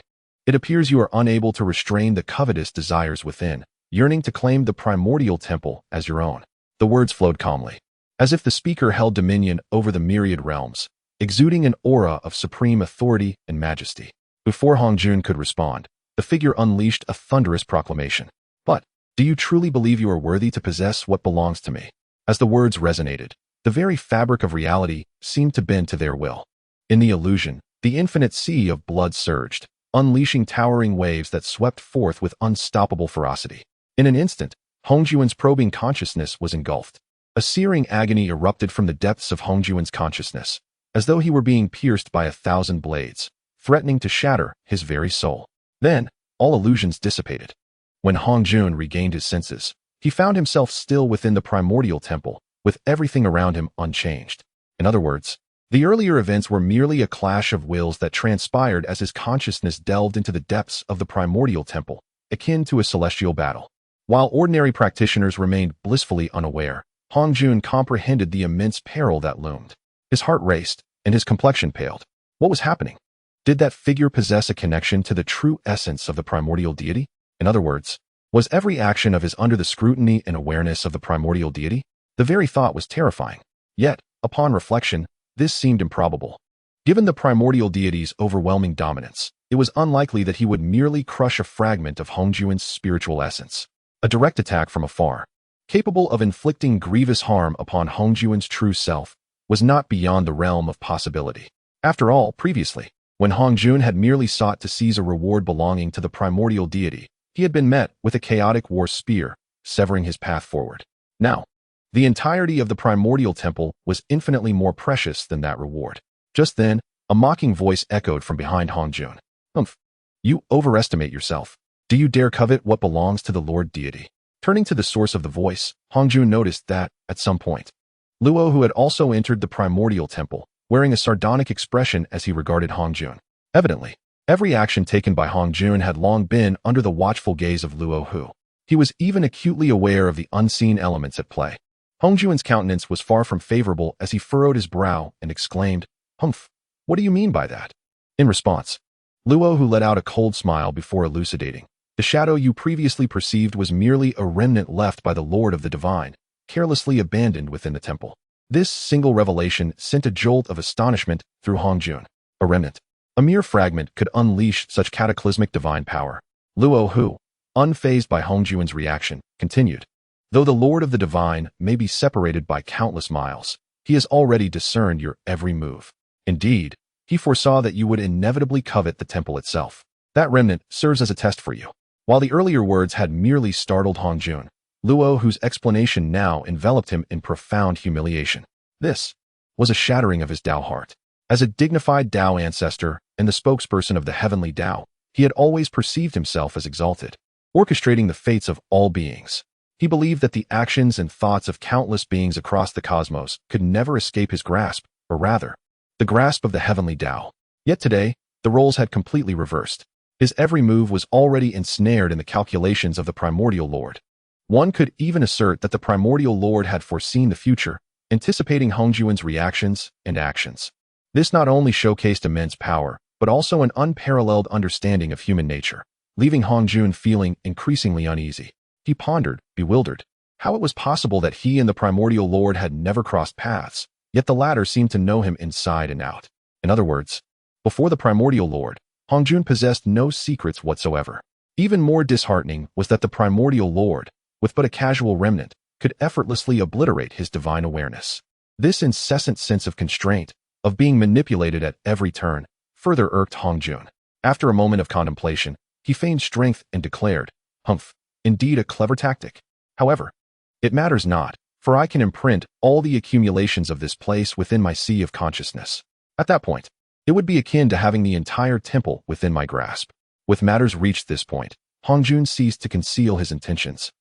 A: It appears you are unable to restrain the covetous desires within, yearning to claim the primordial temple as your own. The words flowed calmly, as if the speaker held dominion over the myriad realms, exuding an aura of supreme authority and majesty. Before Hongjun could respond, the figure unleashed a thunderous proclamation. But, do you truly believe you are worthy to possess what belongs to me? As the words resonated, the very fabric of reality seemed to bend to their will. In the illusion, the infinite sea of blood surged, unleashing towering waves that swept forth with unstoppable ferocity. In an instant, Hongjuan's probing consciousness was engulfed. A searing agony erupted from the depths of Hongjuan's consciousness, as though he were being pierced by 1,000 blades, threatening to shatter his very soul. Then, all illusions dissipated. When Hongjun regained his senses, he found himself still within the primordial temple, with everything around him unchanged. In other words, the earlier events were merely a clash of wills that transpired as his consciousness delved into the depths of the primordial temple, akin to a celestial battle. While ordinary practitioners remained blissfully unaware, Hongjun comprehended the immense peril that loomed. His heart raced, and his complexion paled. What was happening? Did that figure possess a connection to the true essence of the primordial deity? In other words, was every action of his under the scrutiny and awareness of the primordial deity? The very thought was terrifying. Yet, upon reflection, this seemed improbable. Given the primordial deity's overwhelming dominance, it was unlikely that he would merely crush a fragment of Hongjuan's spiritual essence. A direct attack from afar, capable of inflicting grievous harm upon Hongjuan's true self, was not beyond the realm of possibility. After all, previously, when Hongjun had merely sought to seize a reward belonging to the primordial deity, he had been met with a chaotic war spear, severing his path forward. Now, the entirety of the primordial temple was infinitely more precious than that reward. Just then, a mocking voice echoed from behind Hongjun. You overestimate yourself. Do you dare covet what belongs to the Lord deity? Turning to the source of the voice, Hongjun noticed that, at some point, Luo, who had also entered the primordial temple, wearing a sardonic expression as he regarded Hongjun. Evidently, every action taken by Hongjun had long been under the watchful gaze of Luo Hu. He was even acutely aware of the unseen elements at play. Hongjuan's countenance was far from favorable as he furrowed his brow and exclaimed, "Humph, what do you mean by that?" In response, Luo Hu let out a cold smile before elucidating. The shadow you previously perceived was merely a remnant left by the Lord of the Divine, carelessly abandoned within the temple. This single revelation sent a jolt of astonishment through Hongjun. A remnant, a mere fragment, could unleash such cataclysmic divine power. Luo Hu, unfazed by Hongjuan's reaction, continued, "Though the Lord of the Divine may be separated by countless miles, he has already discerned your every move. Indeed, he foresaw that you would inevitably covet the temple itself. That remnant serves as a test for you." While the earlier words had merely startled Hongjun, Luo Hu's explanation now enveloped him in profound humiliation. This was a shattering of his Dao heart. As a dignified Dao ancestor and the spokesperson of the heavenly Dao, he had always perceived himself as exalted, orchestrating the fates of all beings. He believed that the actions and thoughts of countless beings across the cosmos could never escape his grasp, or rather, the grasp of the heavenly Dao. Yet today, the roles had completely reversed. His every move was already ensnared in the calculations of the primordial Lord. One could even assert that the Primordial Lord had foreseen the future, anticipating Hongjuan's reactions and actions. This not only showcased immense power, but also an unparalleled understanding of human nature, leaving Hongjun feeling increasingly uneasy. He pondered, bewildered, how it was possible that he and the Primordial Lord had never crossed paths, yet the latter seemed to know him inside and out. In other words, before the Primordial Lord, Hongjun possessed no secrets whatsoever. Even more disheartening was that the Primordial Lord, with but a casual remnant, could effortlessly obliterate his divine awareness. This incessant sense of constraint, of being manipulated at every turn, further irked Hongjun. After a moment of contemplation, he feigned strength and declared, "Humph, indeed a clever tactic. However, it matters not, for I can imprint all the accumulations of this place within my sea of consciousness. At that point, it would be akin to having the entire temple within my grasp." With matters reached this point, Hongjun ceased to conceal his intentions.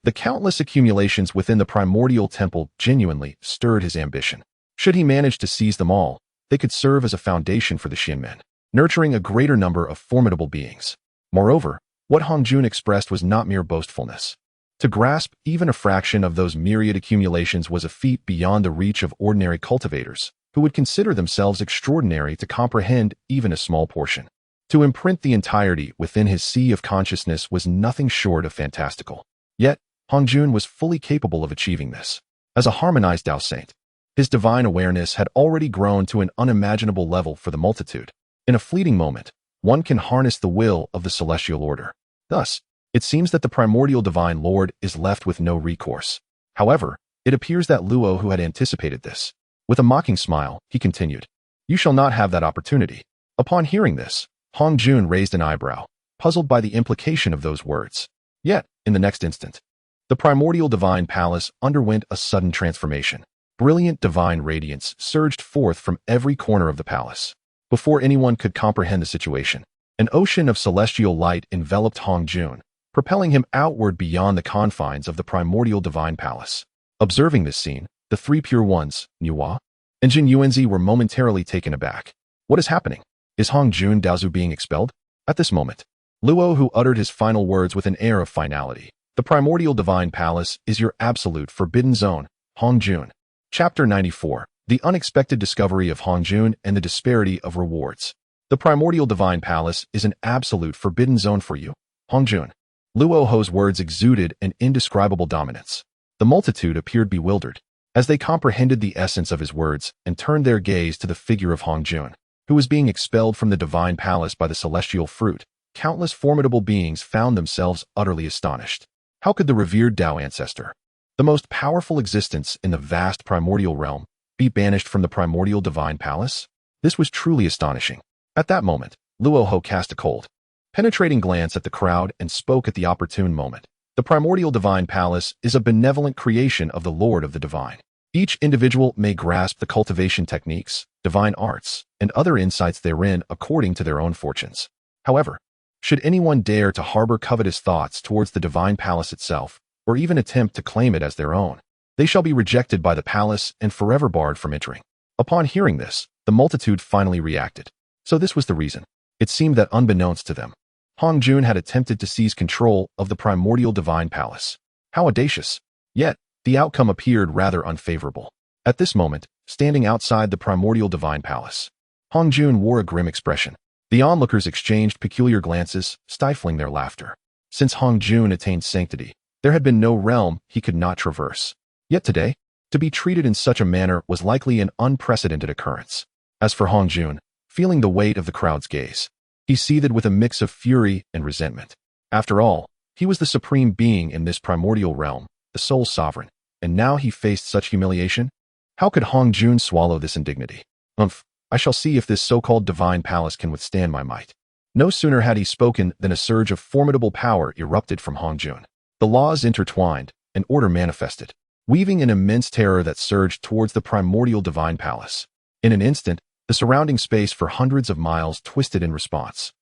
A: The countless accumulations within the primordial temple genuinely stirred his ambition. Should he manage to seize them all, they could serve as a foundation for the Shinmen, nurturing a greater number of formidable beings. Moreover, what Hongjun expressed was not mere boastfulness. To grasp even a fraction of those myriad accumulations was a feat beyond the reach of ordinary cultivators, who would consider themselves extraordinary to comprehend even a small portion. To imprint the entirety within his sea of consciousness was nothing short of fantastical. Yet, Hongjun was fully capable of achieving this. As a harmonized Dao Saint, his divine awareness had already grown to an unimaginable level for the multitude. In a fleeting moment, one can harness the will of the celestial order. Thus, it seems that the primordial divine lord is left with no recourse. However, it appears that Luo, who had anticipated this, with a mocking smile, he continued, "You shall not have that opportunity." Upon hearing this, Hongjun raised an eyebrow, puzzled by the implication of those words. Yet, in the next instant, the primordial divine palace underwent a sudden transformation. Brilliant divine radiance surged forth from every corner of the palace. Before anyone could comprehend the situation, an ocean of celestial light enveloped Hongjun, propelling him outward beyond the confines of the primordial divine palace. Observing this scene, the three pure ones, Nuwa and Jin Yuanzi, were momentarily taken aback. What is happening? Is Hongjun Daozu being expelled? At this moment, Luo, who uttered his final words with an air of finality, "The primordial divine palace is your absolute forbidden zone, Hongjun." Chapter 94. The unexpected discovery of Hongjun and the disparity of rewards. The primordial divine palace is an absolute forbidden zone for you, Hongjun. Luo Ho's words exuded an indescribable dominance. The multitude appeared bewildered, as they comprehended the essence of his words and turned their gaze to the figure of Hongjun, who was being expelled from the divine palace by the celestial fruit. Countless formidable beings found themselves utterly astonished. How could the revered Dao ancestor, the most powerful existence in the vast primordial realm, be banished from the primordial divine palace? This was truly astonishing. At that moment, Luo Ho cast a cold, penetrating glance at the crowd and spoke at the opportune moment. The primordial divine palace is a benevolent creation of the Lord of the Divine. Each individual may grasp the cultivation techniques, divine arts, and other insights therein according to their own fortunes. However, should anyone dare to harbor covetous thoughts towards the divine palace itself, or even attempt to claim it as their own, they shall be rejected by the palace and forever barred from entering. Upon hearing this, the multitude finally reacted. So this was the reason. It seemed that unbeknownst to them, Hongjun had attempted to seize control of the primordial divine palace. How audacious! Yet, the outcome appeared rather unfavorable. At this moment, standing outside the primordial divine palace, Hongjun wore a grim expression. The onlookers exchanged peculiar glances, stifling their laughter. Since Hongjun attained sanctity, there had been no realm he could not traverse. Yet today, to be treated in such a manner was likely an unprecedented occurrence. As for Hongjun, feeling the weight of the crowd's gaze, he seethed with a mix of fury and resentment. After all, he was the supreme being in this primordial realm, the sole sovereign, and now he faced such humiliation? How could Hongjun swallow this indignity? I shall see if this so-called divine palace can withstand my might. No sooner had he spoken than a surge of formidable power erupted from Hongjun. The laws intertwined, and order manifested, weaving an immense terror that surged towards the primordial divine palace. In an instant, the surrounding space for hundreds of miles twisted in response.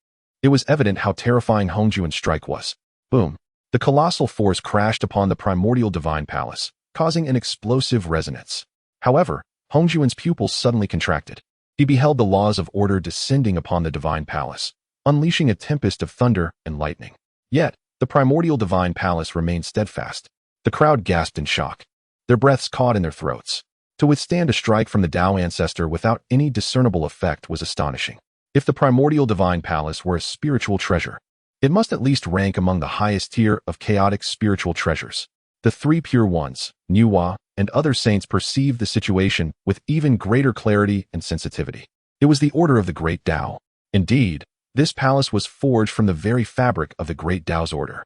A: It was evident how terrifying Hongjun's strike was. Boom! The colossal force crashed upon the primordial divine palace, causing an explosive resonance. However, Hongjun's pupils suddenly contracted. He beheld the laws of order descending upon the divine palace, unleashing a tempest of thunder and lightning. Yet, the primordial divine palace remained steadfast. The crowd gasped in shock, their breaths caught in their throats. To withstand a strike from the Dao ancestor without any discernible effect was astonishing. If the primordial divine palace were a spiritual treasure, it must at least rank among the highest tier of chaotic spiritual treasures. The three pure ones, Nuwa, and other saints perceived the situation with even greater clarity and sensitivity. It was the order of the Great Dao. Indeed, this palace was forged from the very fabric of the Great Dao's order.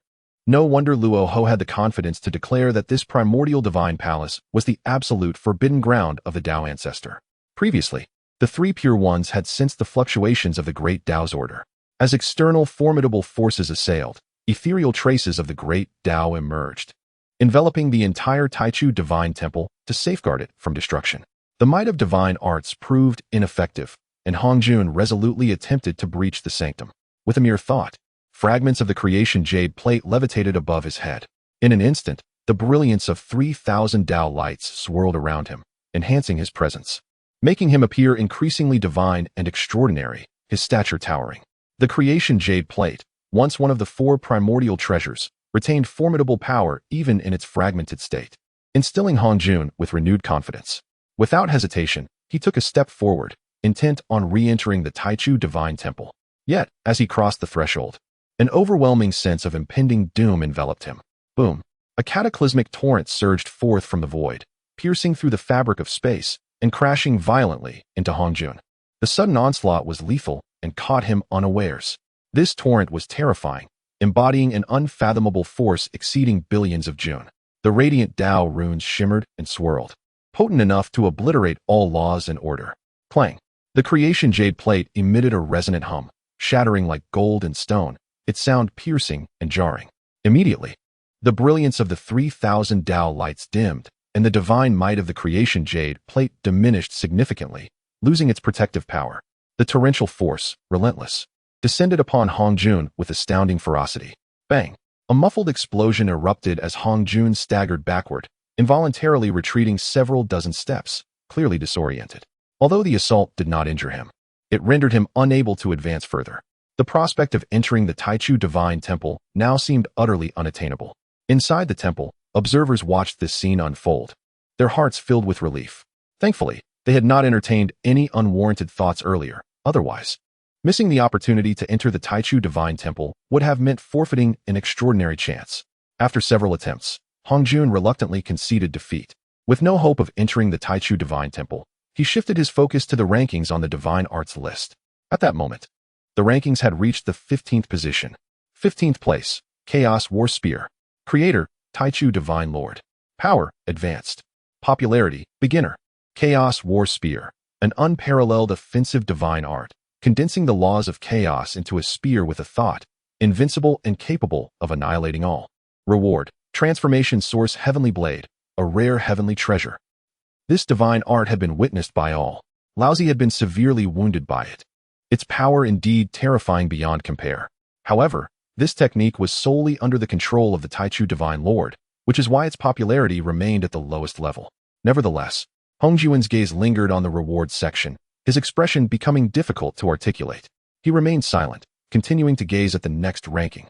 A: No wonder Luo Ho had the confidence to declare that this primordial divine palace was the absolute forbidden ground of the Dao ancestor. Previously, the three pure ones had sensed the fluctuations of the Great Dao's order. As external formidable forces assailed, ethereal traces of the Great Dao emerged, enveloping the entire Taichu divine temple to safeguard it from destruction. The might of divine arts proved ineffective, and Hongjun resolutely attempted to breach the sanctum. With a mere thought, fragments of the creation jade plate levitated above his head. In an instant, the brilliance of 3,000 Dao lights swirled around him, enhancing his presence, making him appear increasingly divine and extraordinary, his stature towering. The creation jade plate, once one of the four primordial treasures, retained formidable power even in its fragmented state, instilling Hongjun with renewed confidence. Without hesitation, he took a step forward, intent on re-entering the Taichu divine temple. Yet, as he crossed the threshold, an overwhelming sense of impending doom enveloped him. Boom! A cataclysmic torrent surged forth from the void, piercing through the fabric of space and crashing violently into Hongjun. The sudden onslaught was lethal and caught him unawares. This torrent was terrifying, embodying an unfathomable force exceeding billions of Jun. The radiant Dao runes shimmered and swirled, potent enough to obliterate all laws and order. Clang! The creation jade plate emitted a resonant hum, shattering like gold and stone, its sound piercing and jarring. Immediately, the brilliance of the 3,000 Dao lights dimmed, and the divine might of the creation jade plate diminished significantly, losing its protective power. The torrential force, relentless, descended upon Hongjun with astounding ferocity. Bang! A muffled explosion erupted as Hongjun staggered backward, involuntarily retreating several dozen steps, clearly disoriented. Although the assault did not injure him, it rendered him unable to advance further. The prospect of entering the Taichu Divine Temple now seemed utterly unattainable. Inside the temple, observers watched this scene unfold, their hearts filled with relief. Thankfully, they had not entertained any unwarranted thoughts earlier. Otherwise, missing the opportunity to enter the Taichu Divine Temple would have meant forfeiting an extraordinary chance. After several attempts, Hongjun reluctantly conceded defeat. With no hope of entering the Taichu Divine Temple, he shifted his focus to the rankings on the Divine Arts list. At that moment, the rankings had reached the 15th position. 15th place, Chaos War Spear. Creator, Taichu Divine Lord. Power, Advanced. Popularity, Beginner. Chaos War Spear, an unparalleled offensive divine art, condensing the laws of chaos into a spear with a thought, invincible and capable of annihilating all. Reward, Transformation Source Heavenly Blade, a rare heavenly treasure. This divine art had been witnessed by all. Laozi had been severely wounded by it. Its power indeed terrifying beyond compare. However, this technique was solely under the control of the Taichu Divine Lord, which is why its popularity remained at the lowest level. Nevertheless, Hongjun's gaze lingered on the reward section, his expression becoming difficult to articulate. He remained silent, continuing to gaze at the next ranking.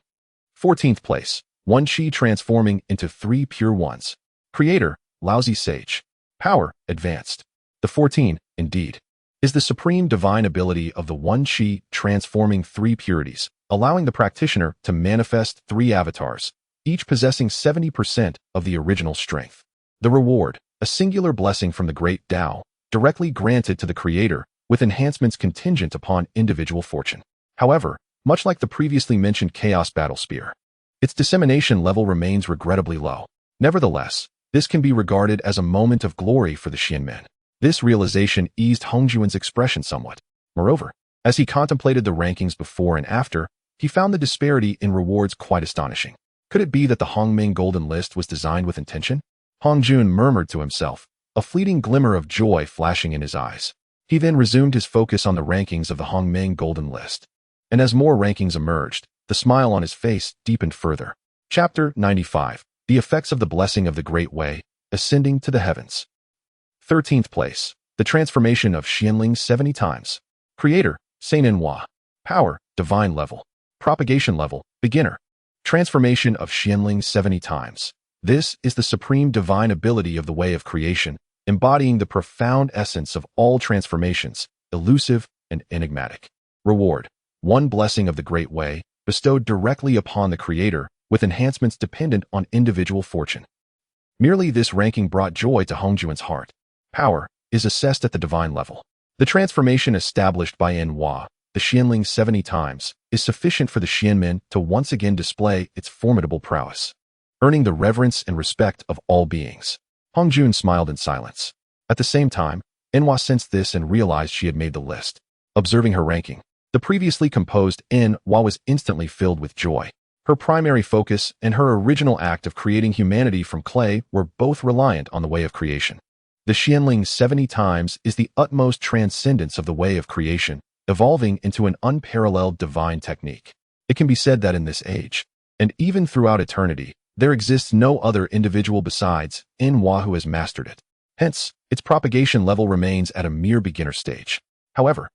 A: 14th place, One Chi transforming into 3 pure ones. Creator, Laozi Sage. Power, Advanced. The 14, indeed, is the supreme divine ability of the One Chi transforming 3 purities, allowing the practitioner to manifest 3 avatars, each possessing 70% of the original strength. The reward, a singular blessing from the Great Dao, directly granted to the creator, with enhancements contingent upon individual fortune. However, much like the previously mentioned Chaos Battle Spear, its dissemination level remains regrettably low. Nevertheless, this can be regarded as a moment of glory for the Xianmen. This realization eased Hongjun's expression somewhat. Moreover, as he contemplated the rankings before and after, he found the disparity in rewards quite astonishing. Could it be that the Hongmeng Golden List was designed with intention? Hongjun murmured to himself, a fleeting glimmer of joy flashing in his eyes. He then resumed his focus on the rankings of the Hongmeng Golden List. And as more rankings emerged, the smile on his face deepened further. Chapter 95. The Effects of the Blessing of the Great Way, Ascending to the Heavens. 13th place, the transformation of Xianling 70 times. Creator, Seinenhua. Power, Divine Level. Propagation Level, Beginner. Transformation of Xianling 70 times. This is the supreme divine ability of the way of creation, embodying the profound essence of all transformations, elusive and enigmatic. Reward: one blessing of the Great Way, bestowed directly upon the Creator, with enhancements dependent on individual fortune. Merely this ranking brought joy to Hongjuan's heart. Power is assessed at the divine level. The transformation established by Enhua, the Xianling 70 times, is sufficient for the Xianmen to once again display its formidable prowess, earning the reverence and respect of all beings. Hongjun smiled in silence. At the same time, Enhua sensed this and realized she had made the list. Observing her ranking, the previously composed Enhua was instantly filled with joy. Her primary focus and her original act of creating humanity from clay were both reliant on the way of creation. The Xianling 70 times is the utmost transcendence of the way of creation, evolving into an unparalleled divine technique. It can be said that in this age, and even throughout eternity, there exists no other individual besides Enhua who has mastered it. Hence, its propagation level remains at a mere beginner stage. However,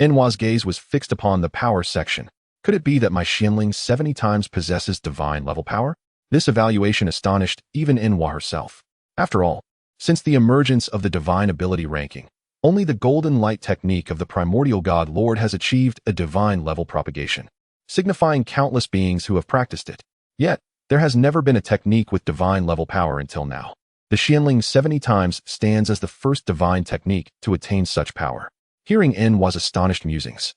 A: Enhua's gaze was fixed upon the power section. Could it be that my Xianling 70 times possesses divine level power? This evaluation astonished even Enhua herself. After all, since the emergence of the divine ability ranking, only the golden light technique of the primordial god Lord has achieved a divine level propagation, signifying countless beings who have practiced it. Yet, there has never been a technique with divine level power until now. The Xianling 70 times stands as the first divine technique to attain such power. Hearing Enhua's astonished musings,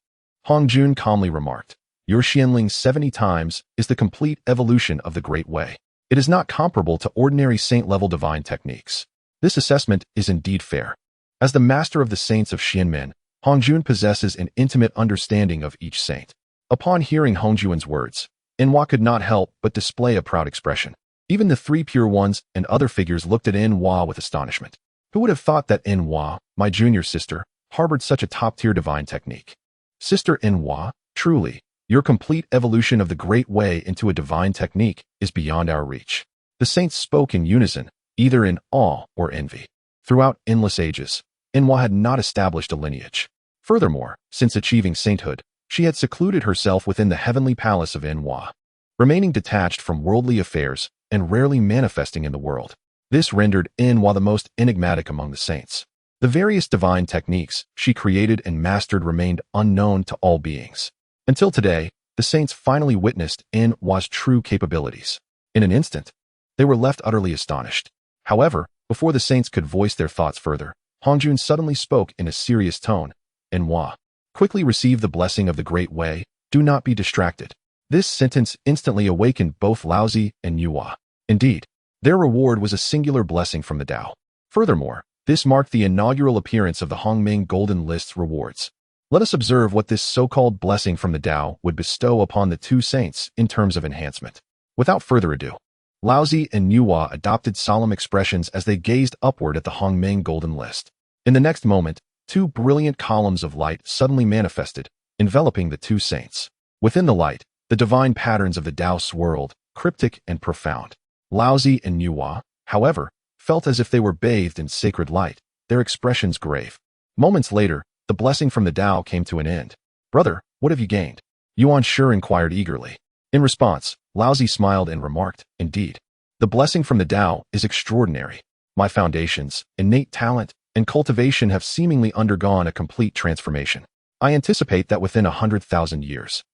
A: Hongjun calmly remarked, "Your Xianling 70 times is the complete evolution of the Great Way. It is not comparable to ordinary saint-level divine techniques." This assessment is indeed fair. As the master of the saints of Xianmen, Hongjun possesses an intimate understanding of each saint. Upon hearing Hongjuan's words, Enhua could not help but display a proud expression. Even the three pure ones and other figures looked at Enhua with astonishment. Who would have thought that Enhua, my junior sister, harbored such a top-tier divine technique? Sister Enhua, truly, your complete evolution of the Great Way into a divine technique is beyond our reach. The saints spoke in unison, either in awe or envy. Throughout endless ages, Enhua had not established a lineage. Furthermore, since achieving sainthood, she had secluded herself within the heavenly palace of Enhua, remaining detached from worldly affairs and rarely manifesting in the world. This rendered Enhua the most enigmatic among the saints. The various divine techniques she created and mastered remained unknown to all beings. Until today, the saints finally witnessed Enhua's true capabilities. In an instant, they were left utterly astonished. However, before the saints could voice their thoughts further, Hongjun suddenly spoke in a serious tone. "Enhua, quickly receive the blessing of the Great Way. Do not be distracted." This sentence instantly awakened both Laozi and Enhua. Indeed, their reward was a singular blessing from the Tao. Furthermore, this marked the inaugural appearance of the Hongming Golden List's rewards. Let us observe what this so-called blessing from the Tao would bestow upon the two saints in terms of enhancement. Without further ado, Laozi and Enhua adopted solemn expressions as they gazed upward at the Hongming Golden List. In the next moment, two brilliant columns of light suddenly manifested, enveloping the two saints. Within the light, the divine patterns of the Tao swirled, cryptic and profound. Laozi and Enhua, however, felt as if they were bathed in sacred light, their expressions grave. Moments later, the blessing from the Tao came to an end. "Brother, what have you gained?" Yuan Shi inquired eagerly. In response, Laozi smiled and remarked, "Indeed, the blessing from the Tao is extraordinary. My foundations, innate talent, and cultivation have seemingly undergone a complete transformation. I anticipate that within 100,000 years,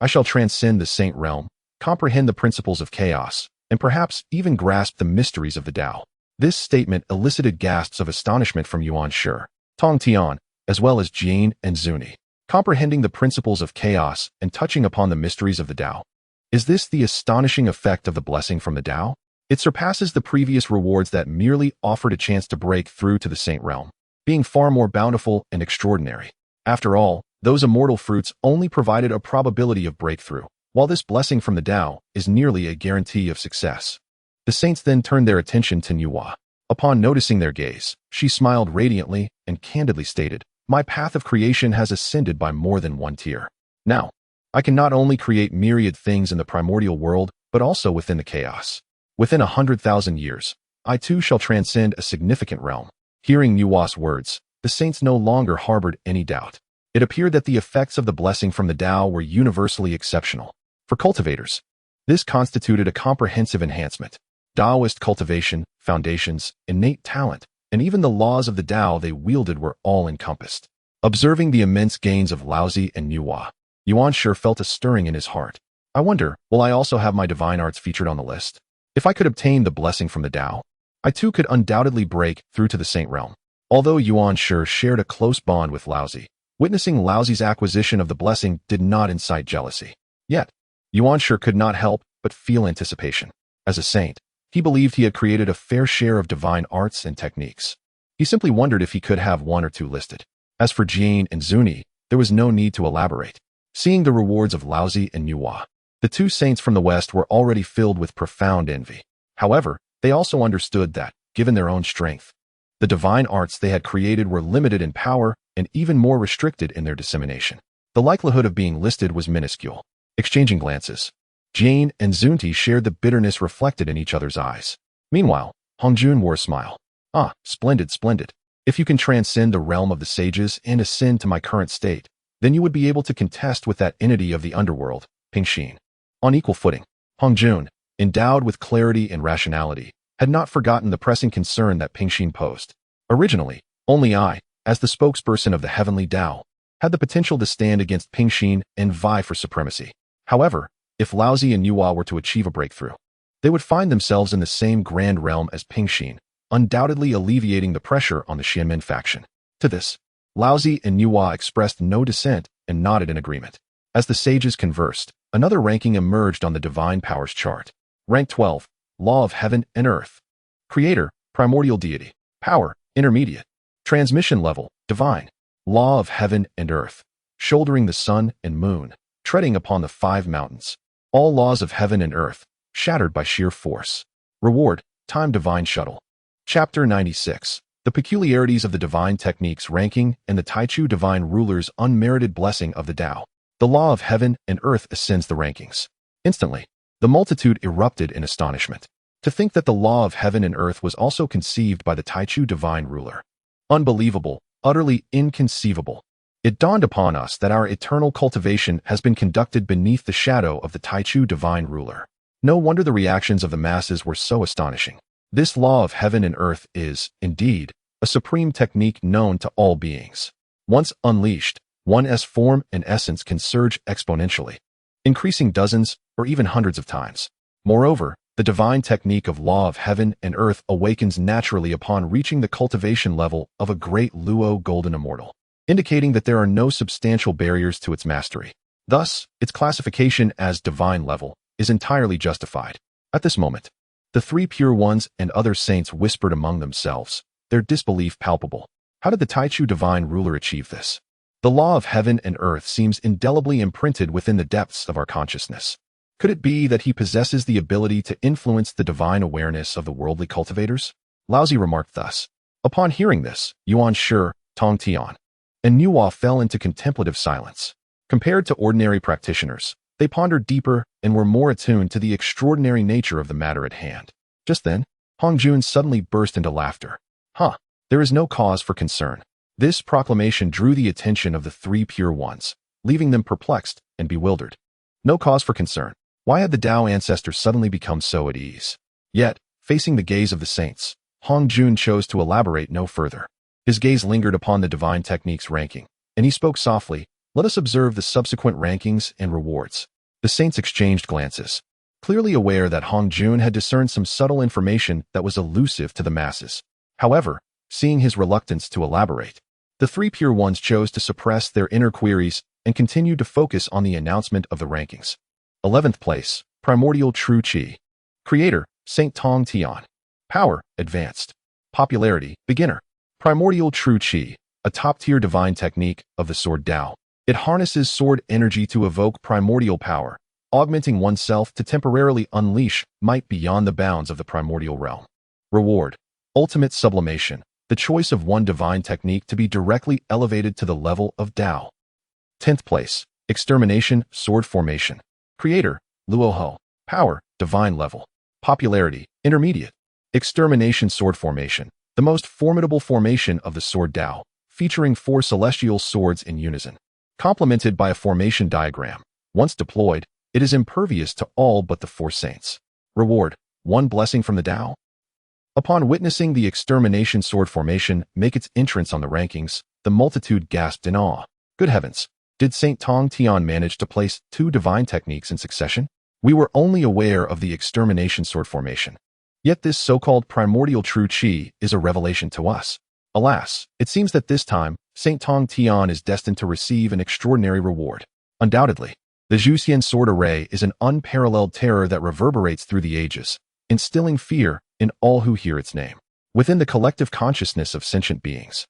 A: I shall transcend the saint realm, comprehend the principles of chaos, and perhaps even grasp the mysteries of the Tao." This statement elicited gasps of astonishment from Yuan Shi, Tong Tian, as well as Jin and Zuni. Comprehending the principles of chaos and touching upon the mysteries of the Tao. Is this the astonishing effect of the blessing from the Tao? It surpasses the previous rewards that merely offered a chance to break through to the saint realm, being far more bountiful and extraordinary. After all, those immortal fruits only provided a probability of breakthrough, while this blessing from the Tao is nearly a guarantee of success. The saints then turned their attention to Enhua. Upon noticing their gaze, she smiled radiantly and candidly stated, "My path of creation has ascended by more than one tier. Now, I can not only create myriad things in the primordial world, but also within the chaos. Within 100,000 years, I too shall transcend a significant realm." Hearing Enhua's words, the saints no longer harbored any doubt. It appeared that the effects of the blessing from the Tao were universally exceptional. For cultivators, this constituted a comprehensive enhancement. Taoist cultivation, foundations, innate talent, and even the laws of the Tao they wielded were all encompassed. Observing the immense gains of Laozi and Nuwa, Yuan sure felt a stirring in his heart. I wonder, will I also have my divine arts featured on the list? If I could obtain the blessing from the Tao, I too could undoubtedly break through to the Saint Realm. Although Yuan sure shared a close bond with Laozi, witnessing Laozi's acquisition of the blessing did not incite jealousy. Yet, Yuan sure could not help but feel anticipation. As a saint, he believed he had created a fair share of divine arts and techniques. He simply wondered if he could have one or two listed. As for Jane and Zuni, there was no need to elaborate. Seeing the rewards of Laozi and Nuwa, the two saints from the West were already filled with profound envy. However, they also understood that, given their own strength, the divine arts they had created were limited in power and even more restricted in their dissemination. The likelihood of being listed was minuscule. Exchanging glances, Jane and Zunti shared the bitterness reflected in each other's eyes. Meanwhile, Hongjun wore a smile. Ah, splendid, splendid. If you can transcend the realm of the sages and ascend to my current state, then you would be able to contest with that entity of the underworld, Pingxin. On equal footing, Hongjun, endowed with clarity and rationality, had not forgotten the pressing concern that Pingxin posed. Originally, only I, as the spokesperson of the heavenly Tao, had the potential to stand against Pingxin and vie for supremacy. However, if Laozi and Nuwa were to achieve a breakthrough, they would find themselves in the same grand realm as Pingxin, undoubtedly alleviating the pressure on the Xianmen faction. To this, Laozi and Nuwa expressed no dissent and nodded in agreement. As the sages conversed, another ranking emerged on the divine powers chart. Rank 12, Law of Heaven and Earth. Creator, Primordial Deity. Power, Intermediate. Transmission level, Divine. Law of Heaven and Earth. Shouldering the sun and moon, treading upon the 5 mountains. All laws of heaven and earth, shattered by sheer force. Reward, Time Divine Shuttle. Chapter 96. The Peculiarities of the Divine Techniques Ranking and the Taichu Divine Ruler's Unmerited Blessing of the Tao. The law of heaven and earth ascends the rankings. Instantly, the multitude erupted in astonishment. To think that the law of heaven and earth was also conceived by the Taichu Divine Ruler. Unbelievable, utterly inconceivable. It dawned upon us that our eternal cultivation has been conducted beneath the shadow of the Taichu Divine Ruler. No wonder the reactions of the masses were so astonishing. This law of heaven and earth is, indeed, a supreme technique known to all beings. Once unleashed, one's form and essence can surge exponentially, increasing dozens or even hundreds of times. Moreover, the divine technique of law of heaven and earth awakens naturally upon reaching the cultivation level of a great Luo golden immortal, indicating that there are no substantial barriers to its mastery. Thus, its classification as divine level is entirely justified. At this moment, the 3 pure ones and other saints whispered among themselves, their disbelief palpable. How did the Taichu Divine Ruler achieve this? The law of heaven and earth seems indelibly imprinted within the depths of our consciousness. Could it be that he possesses the ability to influence the divine awareness of the worldly cultivators? Laozi remarked thus. Upon hearing this, Yuan Shi, Tong Tian, and Nuwa fell into contemplative silence. Compared to ordinary practitioners, they pondered deeper and were more attuned to the extraordinary nature of the matter at hand. Just then, Hongjun suddenly burst into laughter. There is no cause for concern. This proclamation drew the attention of the 3 pure ones, leaving them perplexed and bewildered. No cause for concern. Why had the Tao ancestors suddenly become so at ease? Yet, facing the gaze of the saints, Hongjun chose to elaborate no further. His gaze lingered upon the divine techniques ranking, and he spoke softly. Let us observe the subsequent rankings and rewards. The saints exchanged glances, clearly aware that Hongjun had discerned some subtle information that was elusive to the masses. However, seeing his reluctance to elaborate, the 3 pure ones chose to suppress their inner queries and continued to focus on the announcement of the rankings. 11th place, Primordial True Qi. Creator, Saint Tong Tian. Power, Advanced. Popularity, Beginner. Primordial True Qi, a top-tier divine technique of the Sword Tao. It harnesses sword energy to evoke primordial power, augmenting oneself to temporarily unleash might beyond the bounds of the primordial realm. Reward, Ultimate Sublimation, the choice of one divine technique to be directly elevated to the level of Tao. 10th place, Extermination Sword Formation. Creator, Luoho. Power, Divine Level. Popularity, Intermediate. Extermination Sword Formation, the most formidable formation of the Sword Tao, featuring 4 celestial swords in unison. Complemented by a formation diagram. Once deployed, it is impervious to all but the 4 saints. Reward, one blessing from the Dao. Upon witnessing the extermination sword formation make its entrance on the rankings, the multitude gasped in awe. Good heavens! Did Saint Tong Tian manage to place two divine techniques in succession? We were only aware of the extermination sword formation. Yet this so-called primordial true Qi is a revelation to us. Alas, it seems that this time, Saint Tong Tian is destined to receive an extraordinary reward. Undoubtedly, the Zhuxian sword array is an unparalleled terror that reverberates through the ages, instilling fear in all who hear its name. Within the collective consciousness of sentient beings,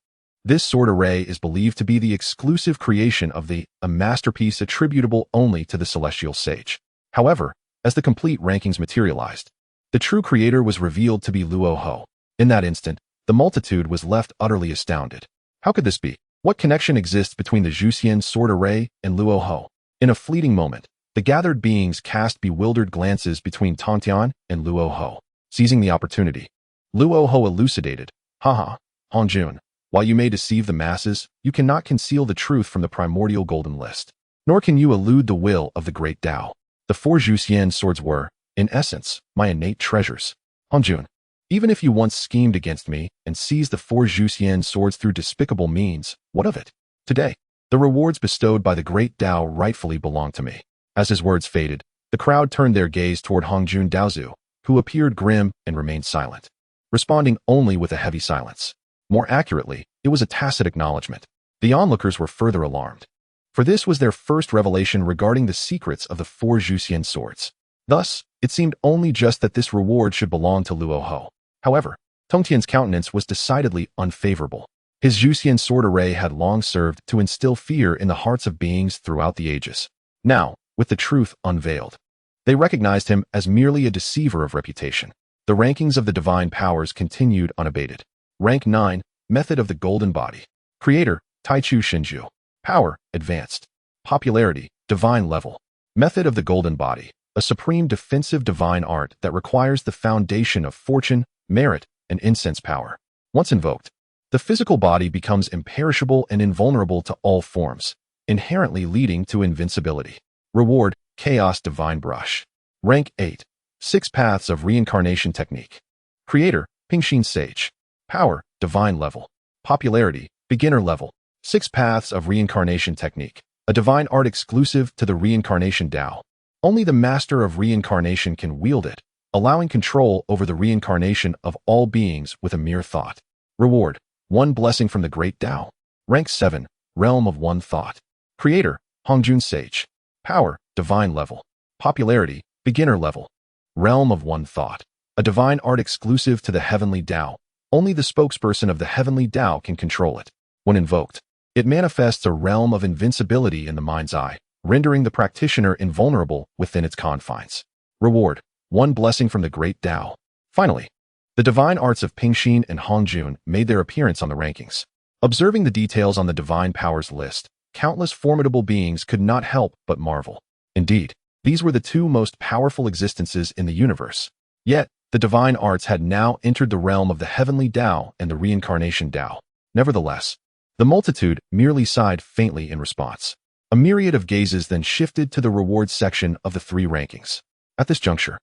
A: this sword array is believed to be the exclusive creation of a masterpiece attributable only to the celestial sage. However, as the complete rankings materialized, the true creator was revealed to be Luo Ho. In that instant, the multitude was left utterly astounded. How could this be? What connection exists between the Zhuxian sword array and Luo Ho? In a fleeting moment, the gathered beings cast bewildered glances between Tongtian and Luo Ho. Seizing the opportunity, Luo Ho elucidated, Haha, Hongjun, while you may deceive the masses, you cannot conceal the truth from the primordial golden list. Nor can you elude the will of the Great Dao. The four Zhuxian swords were, in essence, my innate treasures. Hongjun, even if you once schemed against me and seized the four Zhuxian swords through despicable means, what of it? Today, the rewards bestowed by the Great Dao rightfully belong to me. As his words faded, the crowd turned their gaze toward Hongjun Daozu, who appeared grim and remained silent, responding only with a heavy silence. More accurately, it was a tacit acknowledgement. The onlookers were further alarmed, for this was their first revelation regarding the secrets of the four Zhuxian swords. Thus, it seemed only just that this reward should belong to Luo Ho. However, Tongtian's countenance was decidedly unfavorable. His Zhuxian sword array had long served to instill fear in the hearts of beings throughout the ages. Now, with the truth unveiled, they recognized him as merely a deceiver of reputation. The rankings of the divine powers continued unabated. Rank 9, Method of the Golden Body. Creator, Taichu Shinju. Power, Advanced. Popularity, Divine Level. Method of the Golden Body. A supreme defensive divine art that requires the foundation of fortune, merit, and incense power. Once invoked, the physical body becomes imperishable and invulnerable to all forms, inherently leading to invincibility. Reward, Chaos Divine Brush. Rank 8. 6 Paths of Reincarnation Technique. Creator, Pingxin Sage. Power, Divine Level. Popularity, Beginner Level. 6 Paths of Reincarnation Technique. A divine art exclusive to the Reincarnation Dao. Only the Master of Reincarnation can wield it, allowing control over the reincarnation of all beings with a mere thought. Reward, 1 blessing from the Great Dao. Rank 7, Realm of One Thought. Creator, Hongjun Sage. Power, Divine Level. Popularity, Beginner Level. Realm of One Thought. A divine art exclusive to the Heavenly Dao. Only the spokesperson of the Heavenly Dao can control it. When invoked, it manifests a realm of invincibility in the mind's eye, rendering the practitioner invulnerable within its confines. Reward, 1 blessing from the Great Dao. Finally, the divine arts of Pingxin and Hongjun made their appearance on the rankings. Observing the details on the divine powers list, countless formidable beings could not help but marvel. Indeed, these were the two most powerful existences in the universe. Yet, the divine arts had now entered the realm of the Heavenly Dao and the Reincarnation Dao. Nevertheless, the multitude merely sighed faintly in response. A myriad of gazes then shifted to the rewards section of the 3 rankings. At this juncture,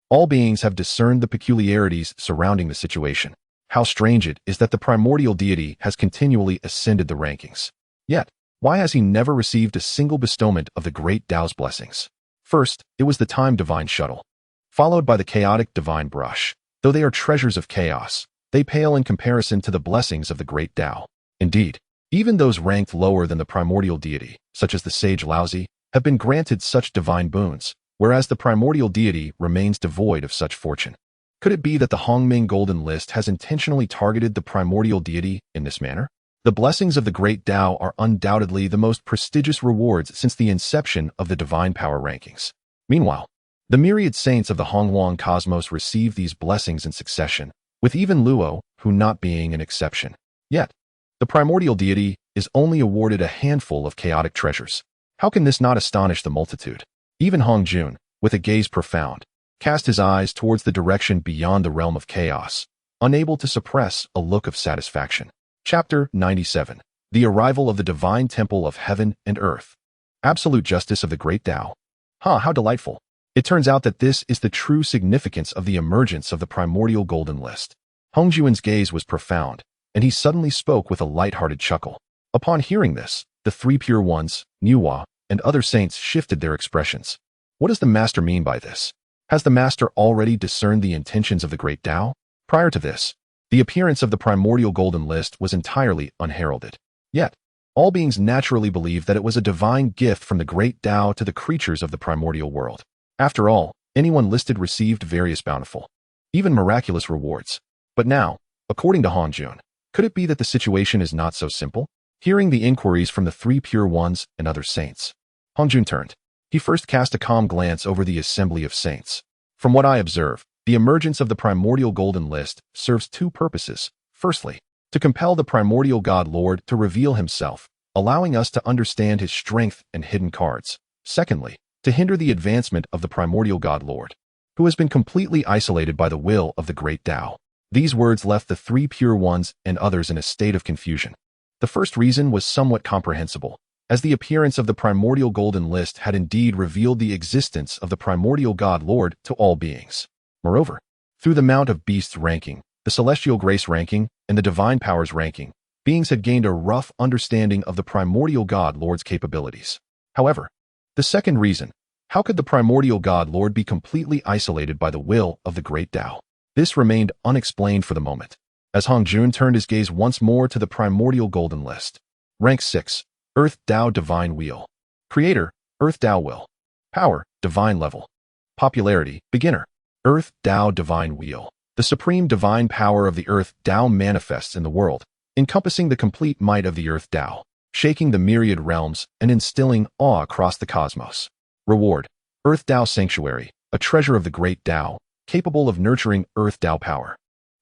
A: all beings have discerned the peculiarities surrounding the situation. How strange it is that the primordial deity has continually ascended the rankings. Yet, why has he never received a single bestowment of the Great Dao's blessings? First, it was the Time Divine Shuttle, followed by the Chaotic Divine Brush. Though they are treasures of chaos, they pale in comparison to the blessings of the Great Dao. Indeed, even those ranked lower than the primordial deity, such as the Sage Laozi, have been granted such divine boons, whereas the primordial deity remains devoid of such fortune. Could it be that the Hongming Golden List has intentionally targeted the primordial deity in this manner? The blessings of the Great Dao are undoubtedly the most prestigious rewards since the inception of the divine power rankings. Meanwhile, the myriad saints of the Honghuang cosmos receive these blessings in succession, with even Luo, who not being an exception. Yet, the primordial deity is only awarded a handful of chaotic treasures. How can this not astonish the multitude? Even Hongjun, with a gaze profound, cast his eyes towards the direction beyond the realm of chaos, unable to suppress a look of satisfaction. Chapter 97. The Arrival of the Divine Temple of Heaven and Earth. Absolute Justice of the Great Dao. How delightful. It turns out that this is the true significance of the emergence of the Primordial Golden List. Hongjuan's gaze was profound, and he suddenly spoke with a light-hearted chuckle. Upon hearing this, the three pure ones, Niuhua, and other saints shifted their expressions. What does the master mean by this? Has the master already discerned the intentions of the Great Dao? Prior to this, the appearance of the Primordial Golden List was entirely unheralded. Yet, all beings naturally believed that it was a divine gift from the Great Dao to the creatures of the Primordial World. After all, anyone listed received various bountiful, even miraculous rewards. But now, according to Hongjun, could it be that the situation is not so simple? Hearing the inquiries from the three pure ones and other saints, Hongjun turned. He first cast a calm glance over the assembly of saints. From what I observe, the emergence of the Primordial Golden List serves two purposes. Firstly, to compel the Primordial God Lord to reveal himself, allowing us to understand his strength and hidden cards. Secondly, to hinder the advancement of the Primordial God Lord, who has been completely isolated by the will of the Great Dao. These words left the three pure ones and others in a state of confusion. The first reason was somewhat comprehensible, as the appearance of the Primordial Golden List had indeed revealed the existence of the Primordial God Lord to all beings. Moreover, through the Mount of Beasts ranking, the Celestial Grace ranking, and the Divine Powers ranking, beings had gained a rough understanding of the Primordial God Lord's capabilities. However, the second reason, how could the Primordial God Lord be completely isolated by the will of the Great Dao? This remained unexplained for the moment, as Hongjun turned his gaze once more to the Primordial Golden List. Rank 6, Earth Dao Divine Wheel. Creator, Earth Dao Will. Power, Divine Level. Popularity, Beginner. Earth Dao Divine Wheel. The supreme divine power of the Earth Dao manifests in the world, encompassing the complete might of the Earth Dao, shaking the myriad realms and instilling awe across the cosmos. Reward, Earth Dao Sanctuary, a treasure of the Great Dao, capable of nurturing Earth Dao power,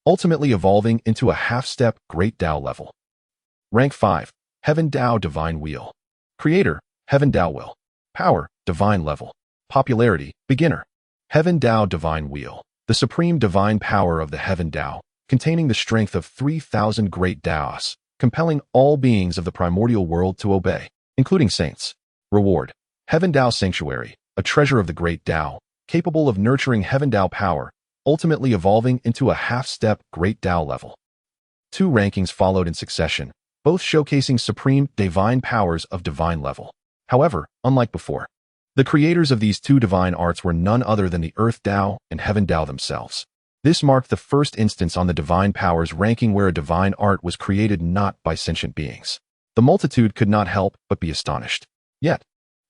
A: ultimately evolving into a half-step Great Dao level. Rank 5, Heaven Dao Divine Wheel. Creator, Heaven Dao Will. Power, Divine Level. Popularity, Beginner. Heaven Dao Divine Wheel, the supreme divine power of the Heaven Dao, containing the strength of 3,000 Great Daos, compelling all beings of the Primordial World to obey, including saints. Reward, Heaven Dao Sanctuary, a treasure of the Great Dao, capable of nurturing Heaven Dao power, ultimately evolving into a half-step Great Dao level. Two rankings followed in succession, both showcasing supreme divine powers of divine level. However, unlike before, the creators of these two divine arts were none other than the Earth Dao and Heaven Dao themselves. This marked the first instance on the divine powers ranking where a divine art was created not by sentient beings. The multitude could not help but be astonished. Yet,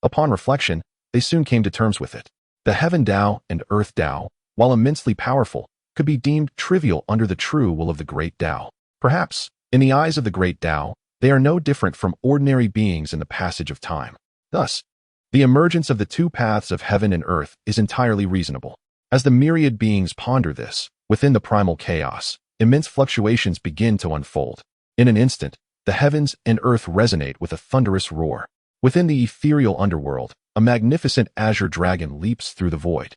A: upon reflection, they soon came to terms with it. The Heaven Dao and Earth Dao, while immensely powerful, could be deemed trivial under the true will of the Great Dao. Perhaps, in the eyes of the Great Dao, they are no different from ordinary beings in the passage of time. Thus, the emergence of the two paths of heaven and earth is entirely reasonable. As the myriad beings ponder this, within the primal chaos, immense fluctuations begin to unfold. In an instant, the heavens and earth resonate with a thunderous roar. Within the ethereal underworld, a magnificent azure dragon leaps through the void,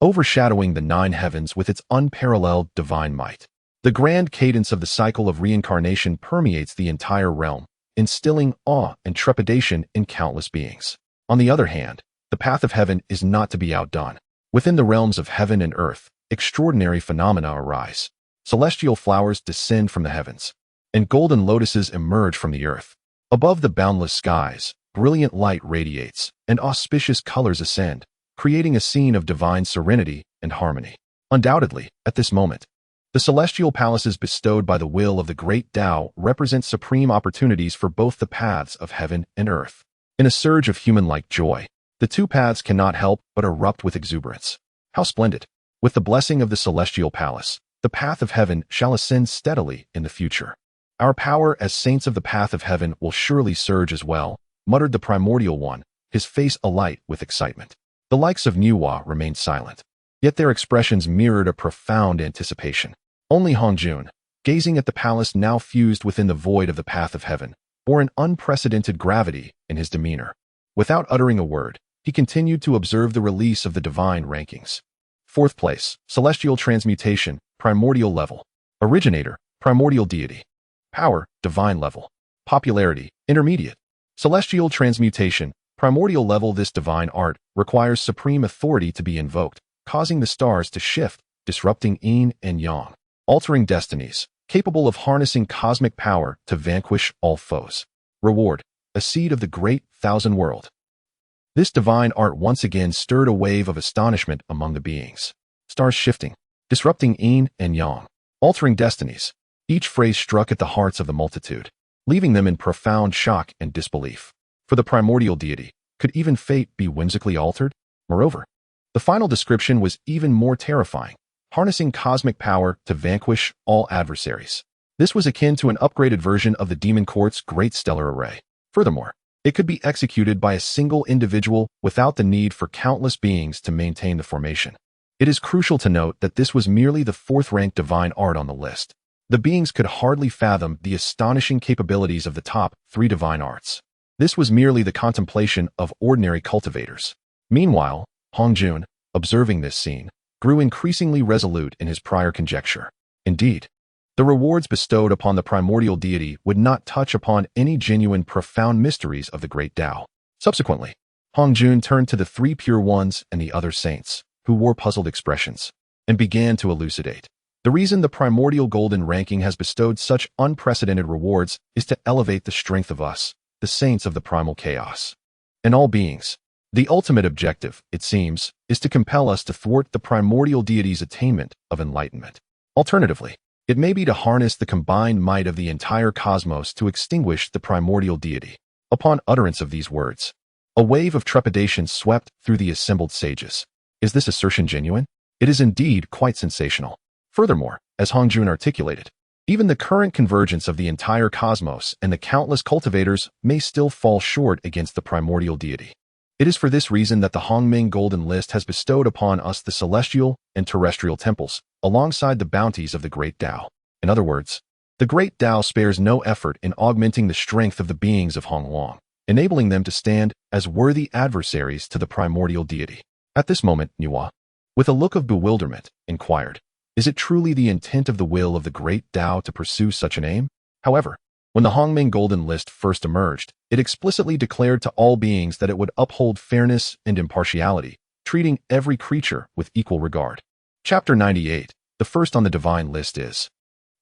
A: overshadowing the 9 heavens with its unparalleled divine might. The grand cadence of the cycle of reincarnation permeates the entire realm, instilling awe and trepidation in countless beings. On the other hand, the path of heaven is not to be outdone. Within the realms of heaven and earth, extraordinary phenomena arise. Celestial flowers descend from the heavens, and golden lotuses emerge from the earth. Above the boundless skies, brilliant light radiates, and auspicious colors ascend, creating a scene of divine serenity and harmony. Undoubtedly, at this moment, the celestial palaces bestowed by the will of the Great Dao represent supreme opportunities for both the paths of heaven and earth. In a surge of human-like joy, the two paths cannot help but erupt with exuberance. How splendid! With the blessing of the celestial palace, the path of heaven shall ascend steadily in the future. Our power as saints of the path of heaven will surely surge as well, muttered the primordial one, his face alight with excitement. The likes of Niuhua remained silent, yet their expressions mirrored a profound anticipation. Only Hongjun, gazing at the palace now fused within the void of the path of heaven, bore an unprecedented gravity in his demeanor. Without uttering a word, he continued to observe the release of the divine rankings. 4th place, Celestial Transmutation, Primordial Level. Originator, Primordial Deity. Power, Divine Level. Popularity, Intermediate. Celestial Transmutation, Primordial level, this divine art requires supreme authority to be invoked, causing the stars to shift, disrupting yin and yang, altering destinies, capable of harnessing cosmic power to vanquish all foes. Reward: a seed of the Great Dao World. This divine art once again stirred a wave of astonishment among the beings. Stars shifting, disrupting yin and yang, altering destinies. Each phrase struck at the hearts of the multitude, leaving them in profound shock and disbelief. For the primordial deity, could even fate be whimsically altered? Moreover, the final description was even more terrifying, harnessing cosmic power to vanquish all adversaries. This was akin to an upgraded version of the demon court's great stellar array. Furthermore, it could be executed by a single individual without the need for countless beings to maintain the formation. It is crucial to note that this was merely the fourth-ranked divine art on the list. The beings could hardly fathom the astonishing capabilities of the top 3 divine arts. This was merely the contemplation of ordinary cultivators. Meanwhile, Hongjun, observing this scene, grew increasingly resolute in his prior conjecture. Indeed, the rewards bestowed upon the primordial deity would not touch upon any genuine profound mysteries of the Great Dao. Subsequently, Hongjun turned to the 3 pure ones and the other saints, who wore puzzled expressions, and began to elucidate. The reason the primordial golden ranking has bestowed such unprecedented rewards is to elevate the strength of us, the saints of the primal chaos, and all beings. The ultimate objective, it seems, is to compel us to thwart the primordial deity's attainment of enlightenment. Alternatively, it may be to harness the combined might of the entire cosmos to extinguish the primordial deity. Upon utterance of these words, a wave of trepidation swept through the assembled sages. Is this assertion genuine? It is indeed quite sensational. Furthermore, as Hongjun articulated, even the current convergence of the entire cosmos and the countless cultivators may still fall short against the primordial deity. It is for this reason that the Hongming Golden List has bestowed upon us the celestial and terrestrial temples, alongside the bounties of the Great Dao. In other words, the Great Dao spares no effort in augmenting the strength of the beings of Hongwang, enabling them to stand as worthy adversaries to the primordial deity. At this moment, Niwa, with a look of bewilderment, inquired, "Is it truly the intent of the will of the Great Dao to pursue such an aim?" However, when the Hongming Golden List first emerged, it explicitly declared to all beings that it would uphold fairness and impartiality, treating every creature with equal regard. Chapter 98, the first on the divine list is.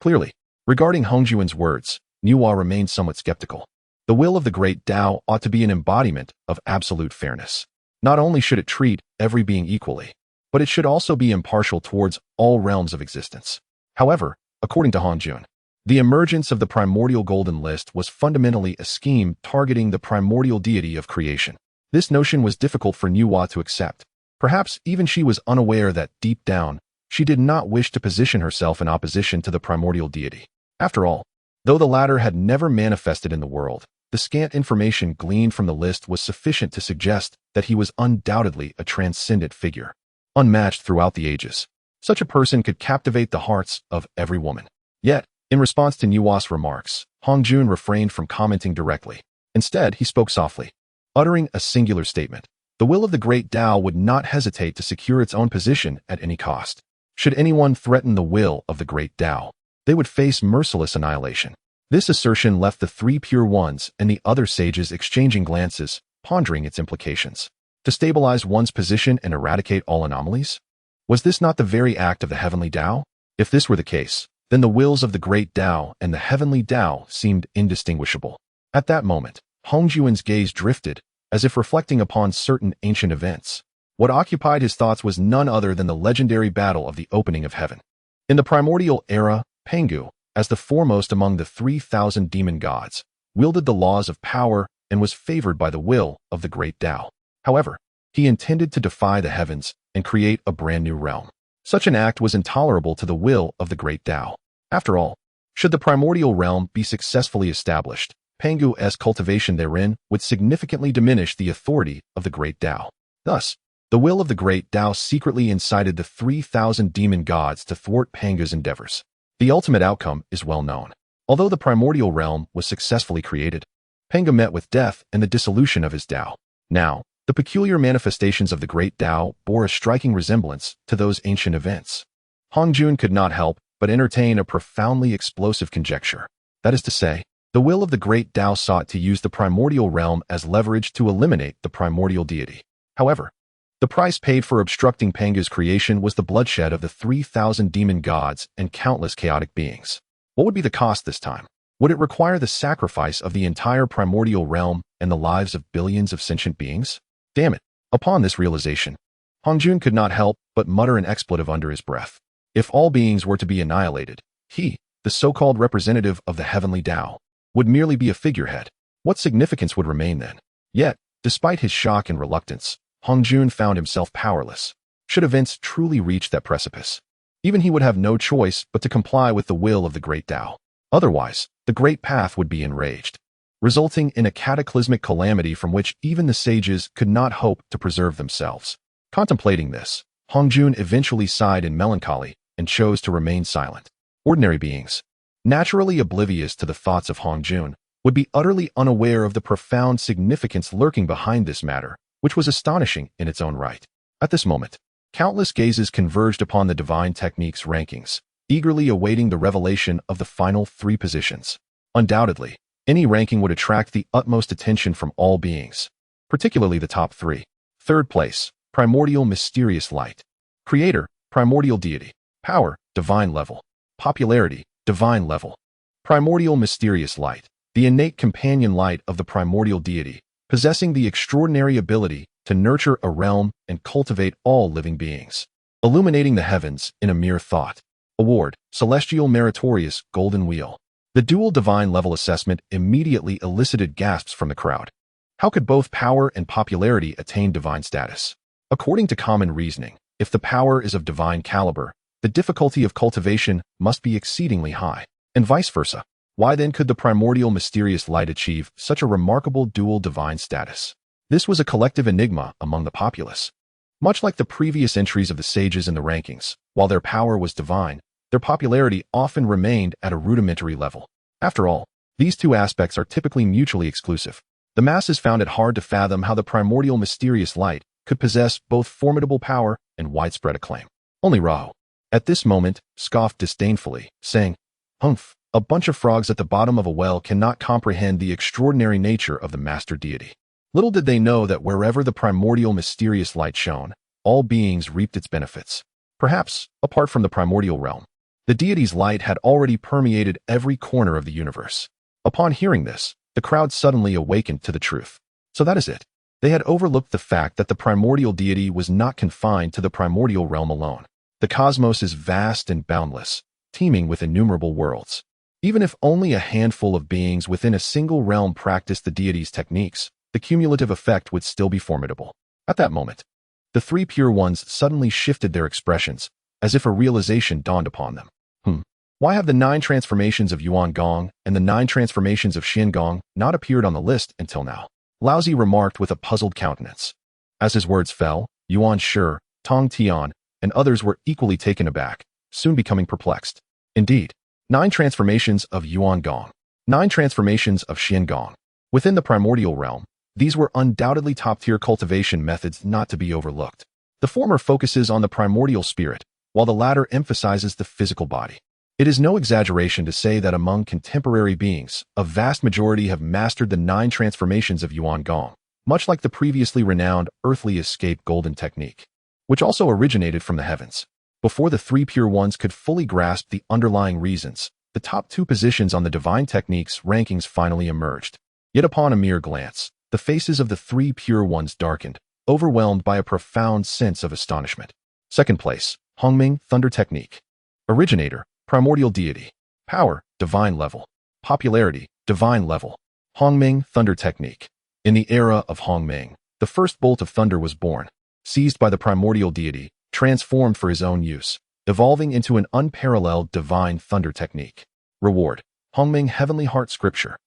A: Clearly, regarding Hongjuan's words, Niwa remained somewhat skeptical. The will of the Great Dao ought to be an embodiment of absolute fairness. Not only should it treat every being equally, but it should also be impartial towards all realms of existence. However, according to Hongjun, the emergence of the Primordial Golden List was fundamentally a scheme targeting the primordial deity of creation. This notion was difficult for Niwa to accept. Perhaps even she was unaware that, deep down, she did not wish to position herself in opposition to the primordial deity. After all, though the latter had never manifested in the world, the scant information gleaned from the list was sufficient to suggest that he was undoubtedly a transcendent figure, unmatched throughout the ages. Such a person could captivate the hearts of every woman. Yet, in response to Niwa's remarks, Hongjun refrained from commenting directly. Instead, he spoke softly, uttering a singular statement. The will of the Great Dao would not hesitate to secure its own position at any cost. Should anyone threaten the will of the Great Dao, they would face merciless annihilation. This assertion left the 3 pure ones and the other sages exchanging glances, pondering its implications. To stabilize one's position and eradicate all anomalies? Was this not the very act of the heavenly Dao? If this were the case, then the wills of the Great Dao and the heavenly Dao seemed indistinguishable. At that moment, Hongjuan's gaze drifted, as if reflecting upon certain ancient events. What occupied his thoughts was none other than the legendary battle of the opening of heaven. In the primordial era, Pangu, as the foremost among the 3,000 demon gods, wielded the laws of power and was favored by the will of the Great Dao. However, he intended to defy the heavens and create a brand new realm. Such an act was intolerable to the will of the Great Dao. After all, should the primordial realm be successfully established, Pangu's cultivation therein would significantly diminish the authority of the Great Dao. Thus, the will of the Great Dao secretly incited the 3,000 demon gods to thwart Pangu's endeavors. The ultimate outcome is well known. Although the primordial realm was successfully created, Pangu met with death and the dissolution of his Dao. Now, the peculiar manifestations of the Great Dao bore a striking resemblance to those ancient events. Hongjun could not help but entertain a profoundly explosive conjecture. That is to say, The will of the Great Dao sought to use the primordial realm as leverage to eliminate the primordial deity. However, the price paid for obstructing Panga's creation was the bloodshed of the 3,000 demon gods and countless chaotic beings. What would be the cost this time? Would it require the sacrifice of the entire primordial realm and the lives of billions of sentient beings? Damn it. Upon this realization, Hongjun could not help but mutter an expletive under his breath. If all beings were to be annihilated, he, the so-called representative of the heavenly Tao, would merely be a figurehead. What significance would remain then? Yet, despite his shock and reluctance, Hongjun found himself powerless. Should events truly reach that precipice, even he would have no choice but to comply with the will of the Great Tao. Otherwise, the Great Path would be enraged, resulting in a cataclysmic calamity from which even the sages could not hope to preserve themselves. Contemplating this, Hongjun eventually sighed in melancholy and chose to remain silent. Ordinary beings, naturally oblivious to the thoughts of Hongjun, would be utterly unaware of the profound significance lurking behind this matter, which was astonishing in its own right. At this moment, countless gazes converged upon the divine techniques rankings, eagerly awaiting the revelation of the final 3 positions. Undoubtedly, any ranking would attract the utmost attention from all beings, particularly the top 3. Third place, Primordial Mysterious Light. Creator, Primordial Deity. Power, Divine Level. Popularity, Divine Level. Primordial Mysterious Light, the innate companion light of the primordial deity, possessing the extraordinary ability to nurture a realm and cultivate all living beings, illuminating the heavens in a mere thought. Award, Celestial Meritorious Golden Wheel. The dual divine level assessment immediately elicited gasps from the crowd. How could both power and popularity attain divine status? According to common reasoning, if the power is of divine caliber, the difficulty of cultivation must be exceedingly high, and vice versa. Why then could the primordial mysterious light achieve such a remarkable dual divine status? This was a collective enigma among the populace. Much like the previous entries of the sages in the rankings, while their power was divine, their popularity often remained at a rudimentary level. After all, these two aspects are typically mutually exclusive. The masses found it hard to fathom how the primordial mysterious light could possess both formidable power and widespread acclaim. Only Rahu, at this moment, scoffed disdainfully, saying, "Humph, a bunch of frogs at the bottom of a well cannot comprehend the extraordinary nature of the master deity." Little did they know that wherever the primordial mysterious light shone, all beings reaped its benefits. Perhaps, apart from the primordial realm, the deity's light had already permeated every corner of the universe. Upon hearing this, the crowd suddenly awakened to the truth. So that is it. They had overlooked the fact that the primordial deity was not confined to the primordial realm alone. The cosmos is vast and boundless, teeming with innumerable worlds. Even if only a handful of beings within a single realm practiced the deity's techniques, the cumulative effect would still be formidable. At that moment, the 3 pure ones suddenly shifted their expressions, as if a realization dawned upon them. Why have the 9 transformations of Yuan Gong and the 9 transformations of Xin Gong not appeared on the list until now? Laozi remarked with a puzzled countenance. As his words fell, Yuan Shi, Tong Tian, and others were equally taken aback, soon becoming perplexed. Indeed, 9 transformations of Yuan Gong, 9 transformations of Xin Gong. Within the primordial realm, these were undoubtedly top-tier cultivation methods not to be overlooked. The former focuses on the primordial spirit, while the latter emphasizes the physical body. It is no exaggeration to say that among contemporary beings, a vast majority have mastered the 9 transformations of Yuan Gong, much like the previously renowned earthly escape golden technique, which also originated from the heavens. Before the 3 pure ones could fully grasp the underlying reasons, the top 2 positions on the divine techniques rankings finally emerged. Yet upon a mere glance, the faces of the 3 pure ones darkened, overwhelmed by a profound sense of astonishment. Second place, Hongming Thunder Technique. Originator, Primordial Deity. Power, Divine Level. Popularity, Divine Level. Hongming Thunder Technique. In the era of Hongming, the first bolt of thunder was born, seized by the primordial deity, transformed for his own use, evolving into an unparalleled divine thunder technique. Reward, Hongming Heavenly Heart Scripture.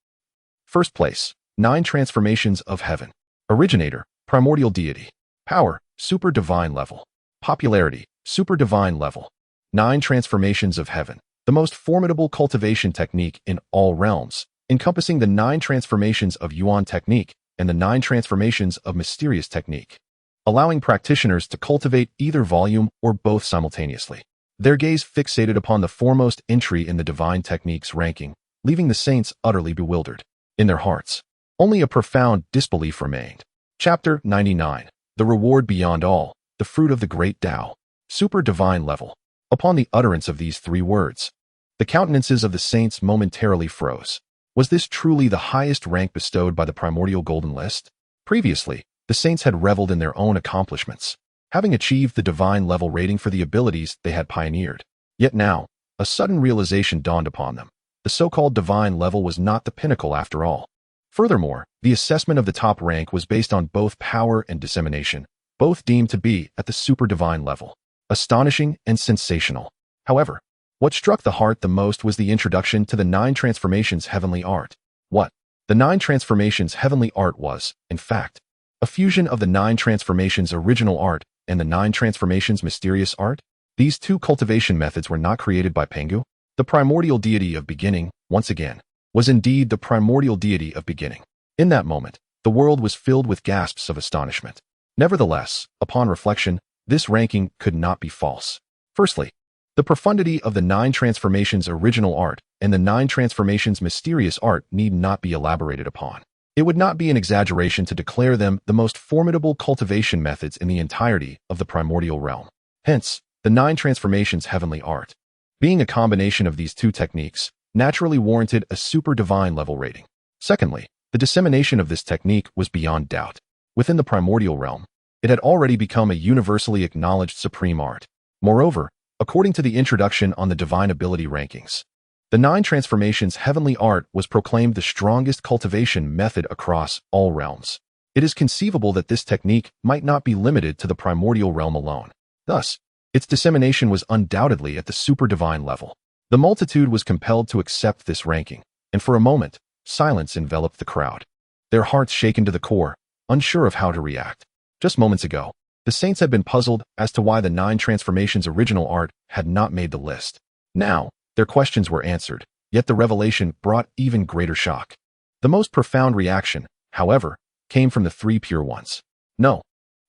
A: First place, 9 transformations of heaven. Originator, Primordial Deity. Power, Super Divine Level. Popularity, Super Divine Level. 9 transformations of heaven, the most formidable cultivation technique in all realms, encompassing the 9 transformations of Yuan technique and the 9 transformations of mysterious technique, allowing practitioners to cultivate either volume or both simultaneously. Their gaze fixated upon the foremost entry in the divine techniques ranking, leaving the saints utterly bewildered. In their hearts, only a profound disbelief remained. Chapter 99. The Reward Beyond All, the Fruit of the Great Dao. Super Divine Level. Upon the utterance of these three words, the countenances of the saints momentarily froze. Was this truly the highest rank bestowed by the Primordial Golden List? Previously, the saints had reveled in their own accomplishments, having achieved the divine level rating for the abilities they had pioneered. Yet now, a sudden realization dawned upon them. The so-called divine level was not the pinnacle after all. Furthermore, the assessment of the top rank was based on both power and dissemination, both deemed to be at the super divine level. Astonishing and sensational. However, what struck the heart the most was the introduction to the 9 Transformations Heavenly Art. What? The 9 Transformations Heavenly Art was, in fact, a fusion of the 9 Transformations Original Art and the 9 Transformations Mysterious Art. These two cultivation methods were not created by Pengu. The primordial deity of beginning, once again, was indeed the primordial deity of beginning. In that moment, the world was filled with gasps of astonishment. Nevertheless, upon reflection, this ranking could not be false. Firstly, the profundity of the 9 Transformations Original Art and the 9 Transformations Mysterious Art need not be elaborated upon. It would not be an exaggeration to declare them the most formidable cultivation methods in the entirety of the primordial realm. Hence, the 9 Transformations Heavenly Art, being a combination of these two techniques, naturally warranted a super divine level rating. Secondly, the dissemination of this technique was beyond doubt. Within the primordial realm, it had already become a universally acknowledged supreme art. Moreover, according to the introduction on the divine ability rankings, the 9 Transformations Heavenly Art was proclaimed the strongest cultivation method across all realms. It is conceivable that this technique might not be limited to the primordial realm alone. Thus, its dissemination was undoubtedly at the super divine level. The multitude was compelled to accept this ranking, and for a moment, silence enveloped the crowd, their hearts shaken to the core, unsure of how to react. Just moments ago, the saints had been puzzled as to why the 9 Transformations Original Art had not made the list. Now, their questions were answered, yet the revelation brought even greater shock. The most profound reaction, however, came from the 3 pure ones. No.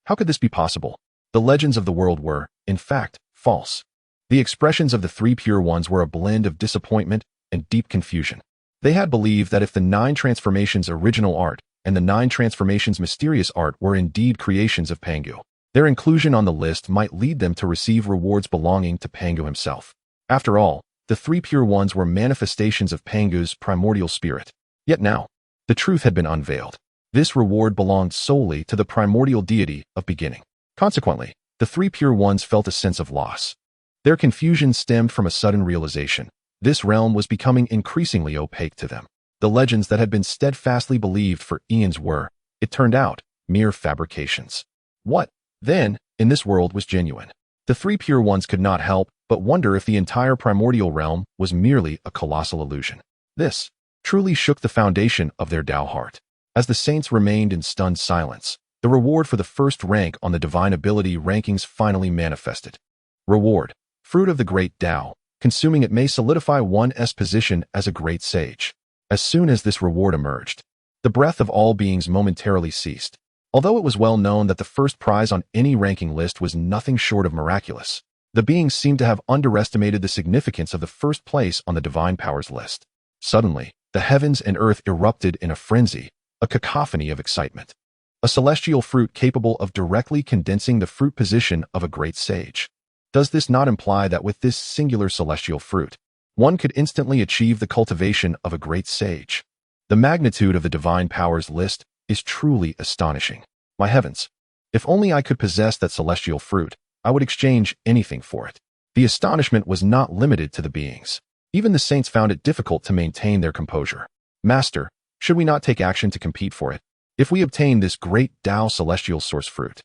A: How could this be possible? The legends of the world were, in fact, false. The expressions of the 3 pure ones were a blend of disappointment and deep confusion. They had believed that if the 9 Transformations Original Art and the 9 Transformations Mysterious Art were indeed creations of Pengu, their inclusion on the list might lead them to receive rewards belonging to Pengu himself. After all, the 3 pure ones were manifestations of Pengu's primordial spirit. Yet now, the truth had been unveiled. This reward belonged solely to the primordial deity of beginning. Consequently, the 3 pure ones felt a sense of loss. Their confusion stemmed from a sudden realization. This realm was becoming increasingly opaque to them. The legends that had been steadfastly believed for eons were, it turned out, mere fabrications. What, then, in this world was genuine? The 3 pure ones could not help but wonder if the entire primordial realm was merely a colossal illusion. This truly shook the foundation of their Dao heart. As the saints remained in stunned silence, the reward for the first rank on the divine ability rankings finally manifested. Reward: Fruit of the Great Dao. Consuming it may solidify one's position as a great sage. As soon as this reward emerged, the breath of all beings momentarily ceased. Although it was well known that the first prize on any ranking list was nothing short of miraculous, the beings seemed to have underestimated the significance of the first place on the divine powers list. Suddenly, the heavens and earth erupted in a frenzy, a cacophony of excitement. A celestial fruit capable of directly condensing the fruit position of a great sage. Does this not imply that with this singular celestial fruit, one could instantly achieve the cultivation of a great sage? The magnitude of the divine powers list is truly astonishing. My heavens, if only I could possess that celestial fruit, I would exchange anything for it. The astonishment was not limited to the beings. Even the saints found it difficult to maintain their composure. Master, should we not take action to compete for it? If we obtain this great Dao celestial source fruit,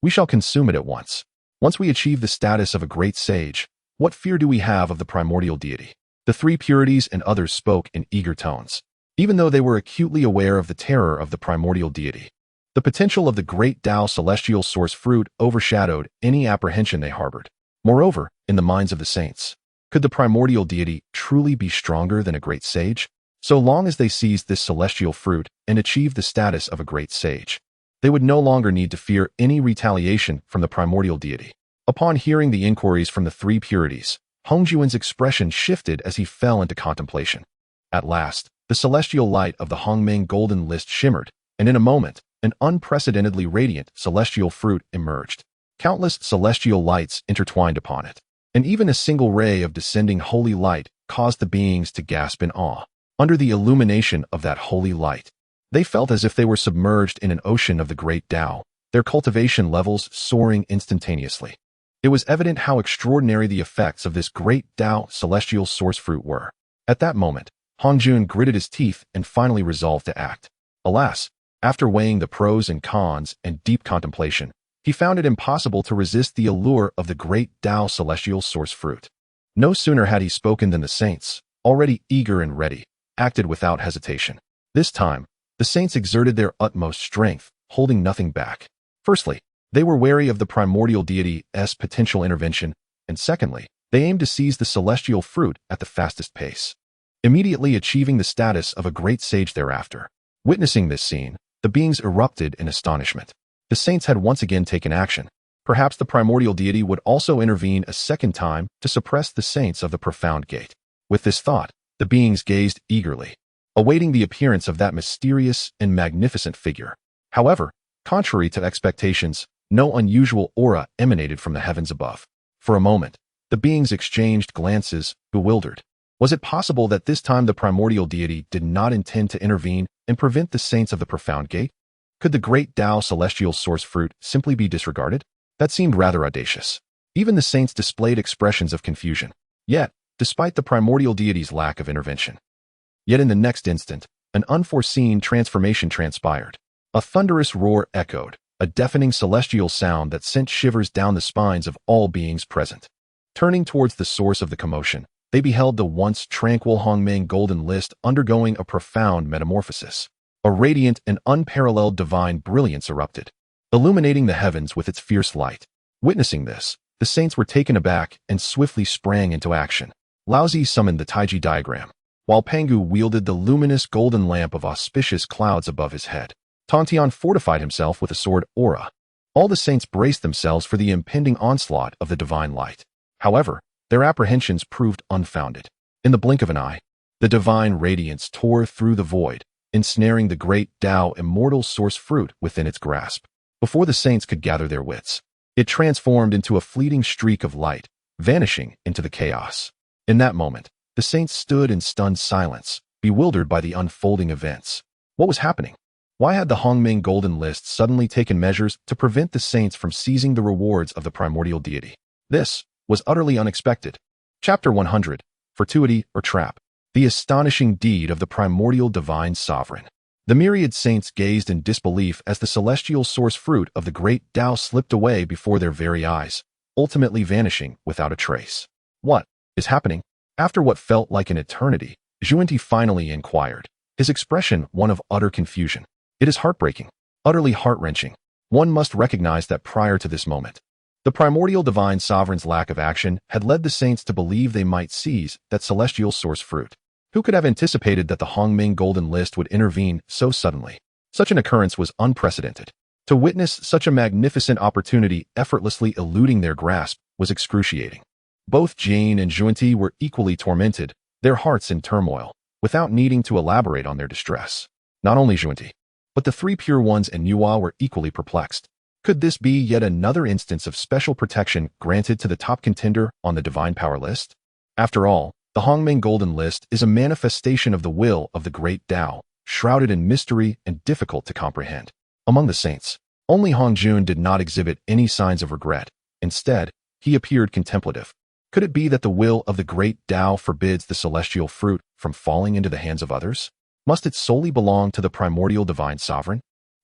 A: we shall consume it at once. Once we achieve the status of a great sage, what fear do we have of the primordial deity? The 3 purities and others spoke in eager tones. Even though they were acutely aware of the terror of the primordial deity, the potential of the great Dao celestial source fruit overshadowed any apprehension they harbored. Moreover, in the minds of the saints, could the primordial deity truly be stronger than a great sage? So long as they seized this celestial fruit and achieved the status of a great sage, they would no longer need to fear any retaliation from the primordial deity. Upon hearing the inquiries from the 3 purities, Hongjuan's expression shifted as he fell into contemplation. At last, the celestial light of the Hongming Golden List shimmered, and in a moment, an unprecedentedly radiant celestial fruit emerged. Countless celestial lights intertwined upon it, and even a single ray of descending holy light caused the beings to gasp in awe. Under the illumination of that holy light, they felt as if they were submerged in an ocean of the Great Dao, their cultivation levels soaring instantaneously. It was evident how extraordinary the effects of this Great Dao celestial source fruit were. At that moment, Hongjun gritted his teeth and finally resolved to act. Alas, after weighing the pros and cons and deep contemplation, he found it impossible to resist the allure of the Great Dao celestial source fruit. No sooner had he spoken than the saints, already eager and ready, acted without hesitation. This time, the saints exerted their utmost strength, holding nothing back. Firstly, they were wary of the primordial deity's potential intervention, and secondly, they aimed to seize the celestial fruit at the fastest pace, immediately achieving the status of a great sage thereafter. Witnessing this scene, the beings erupted in astonishment. The saints had once again taken action. Perhaps the primordial deity would also intervene a second time to suppress the saints of the profound gate. With this thought, the beings gazed eagerly, awaiting the appearance of that mysterious and magnificent figure. However, contrary to expectations, no unusual aura emanated from the heavens above. For a moment, the beings exchanged glances, bewildered. Was it possible that this time the primordial deity did not intend to intervene and prevent the saints of the profound gate? Could the Great Dao celestial source fruit simply be disregarded? That seemed rather audacious. Even the saints displayed expressions of confusion. Yet, despite the primordial deity's lack of intervention. Yet in the next instant, an unforeseen transformation transpired. A thunderous roar echoed, a deafening celestial sound that sent shivers down the spines of all beings present. Turning towards the source of the commotion, they beheld the once tranquil Hongming Golden List undergoing a profound metamorphosis. A radiant and unparalleled divine brilliance erupted, illuminating the heavens with its fierce light. Witnessing this, the saints were taken aback and swiftly sprang into action. Laozi summoned the Taiji diagram, while Pangu wielded the luminous golden lamp of auspicious clouds above his head. Tontian fortified himself with a sword aura. All the saints braced themselves for the impending onslaught of the divine light. However, their apprehensions proved unfounded. In the blink of an eye, the divine radiance tore through the void, ensnaring the Great Dao immortal source fruit within its grasp. Before the saints could gather their wits, it transformed into a fleeting streak of light, vanishing into the chaos. In that moment, the saints stood in stunned silence, bewildered by the unfolding events. What was happening? Why had the Hongming Golden List suddenly taken measures to prevent the saints from seizing the rewards of the primordial deity? This was utterly unexpected. Chapter 100, Fortuity or Trap. The astonishing deed of the primordial divine sovereign. The myriad saints gazed in disbelief as the celestial source fruit of the Great Dao slipped away before their very eyes, ultimately vanishing without a trace. What is happening? After what felt like an eternity, Zhuanti finally inquired, his expression one of utter confusion. It is heartbreaking, utterly heart-wrenching. One must recognize that prior to this moment, the primordial divine sovereign's lack of action had led the saints to believe they might seize that celestial source fruit. Who could have anticipated that the Hongming Golden List would intervene so suddenly? Such an occurrence was unprecedented. To witness such a magnificent opportunity effortlessly eluding their grasp was excruciating. Both Jane and Zhuanti were equally tormented, their hearts in turmoil, without needing to elaborate on their distress. Not only Zhuanti, but the three pure ones and Yuhua were equally perplexed. Could this be yet another instance of special protection granted to the top contender on the divine power list? After all, the Hongming Golden List is a manifestation of the will of the Great Dao, shrouded in mystery and difficult to comprehend. Among the saints, only Hongjun did not exhibit any signs of regret. Instead, he appeared contemplative. Could it be that the will of the Great Dao forbids the celestial fruit from falling into the hands of others? Must it solely belong to the primordial divine sovereign?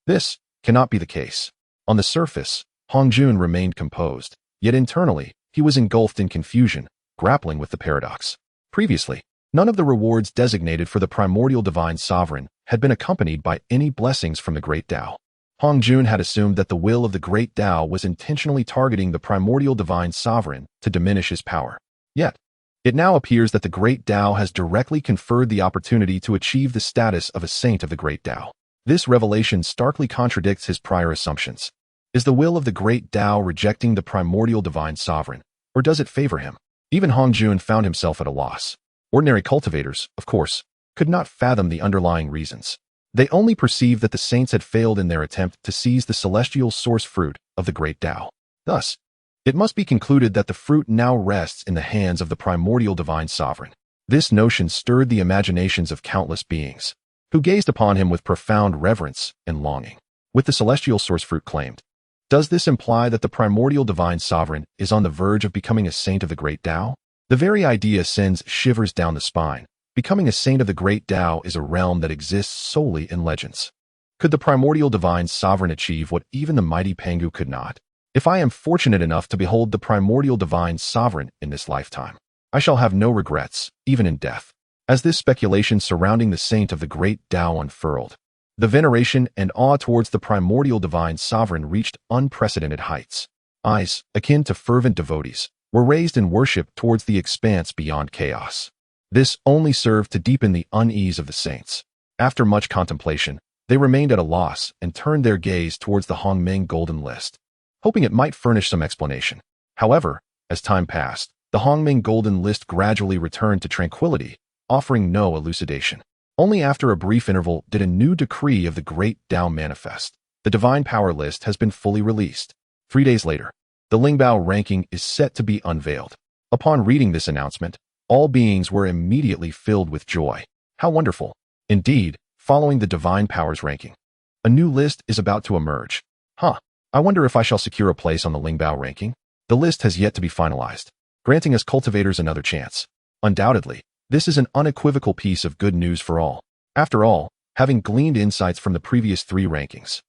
A: This cannot be the case. On the surface, Hongjun remained composed, yet internally, he was engulfed in confusion, grappling with the paradox. Previously, none of the rewards designated for the primordial divine sovereign had been accompanied by any blessings from the Great Dao. Hongjun had assumed that the will of the Great Dao was intentionally targeting the primordial divine sovereign to diminish his power. Yet, it now appears that the Great Dao has directly conferred the opportunity to achieve the status of a saint of the Great Dao. This revelation starkly contradicts his prior assumptions. Is the will of the Great Dao rejecting the primordial divine sovereign, or does it favor him? Even Hongjun found himself at a loss. Ordinary cultivators, of course, could not fathom the underlying reasons. They only perceived that the saints had failed in their attempt to seize the celestial source fruit of the Great Dao. Thus, it must be concluded that the fruit now rests in the hands of the primordial divine sovereign. This notion stirred the imaginations of countless beings, who gazed upon him with profound reverence and longing. With the celestial source fruit claimed, does this imply that the primordial divine sovereign is on the verge of becoming a saint of the Great Dao? The very idea sends shivers down the spine. Becoming a saint of the Great Dao is a realm that exists solely in legends. Could the primordial divine sovereign achieve what even the mighty Pangu could not? If I am fortunate enough to behold the primordial divine sovereign in this lifetime, I shall have no regrets, even in death. As this speculation surrounding the saint of the Great Dao unfurled, the veneration and awe towards the primordial divine sovereign reached unprecedented heights. Eyes, akin to fervent devotees, were raised in worship towards the expanse beyond chaos. This only served to deepen the unease of the saints. After much contemplation, they remained at a loss and turned their gaze towards the Hongming Golden List, hoping it might furnish some explanation. However, as time passed, the Hongming Golden List gradually returned to tranquility, offering no elucidation. Only after a brief interval did a new decree of the Great Dao manifest. The Divine Power List has been fully released. 3 days later, the Lingbao ranking is set to be unveiled. Upon reading this announcement, all beings were immediately filled with joy. How wonderful! Indeed, following the Divine Powers ranking, a new list is about to emerge. I wonder if I shall secure a place on the Lingbao ranking. The list has yet to be finalized, granting us cultivators another chance. Undoubtedly, this is an unequivocal piece of good news for all. After all, having gleaned insights from the previous 3 rankings,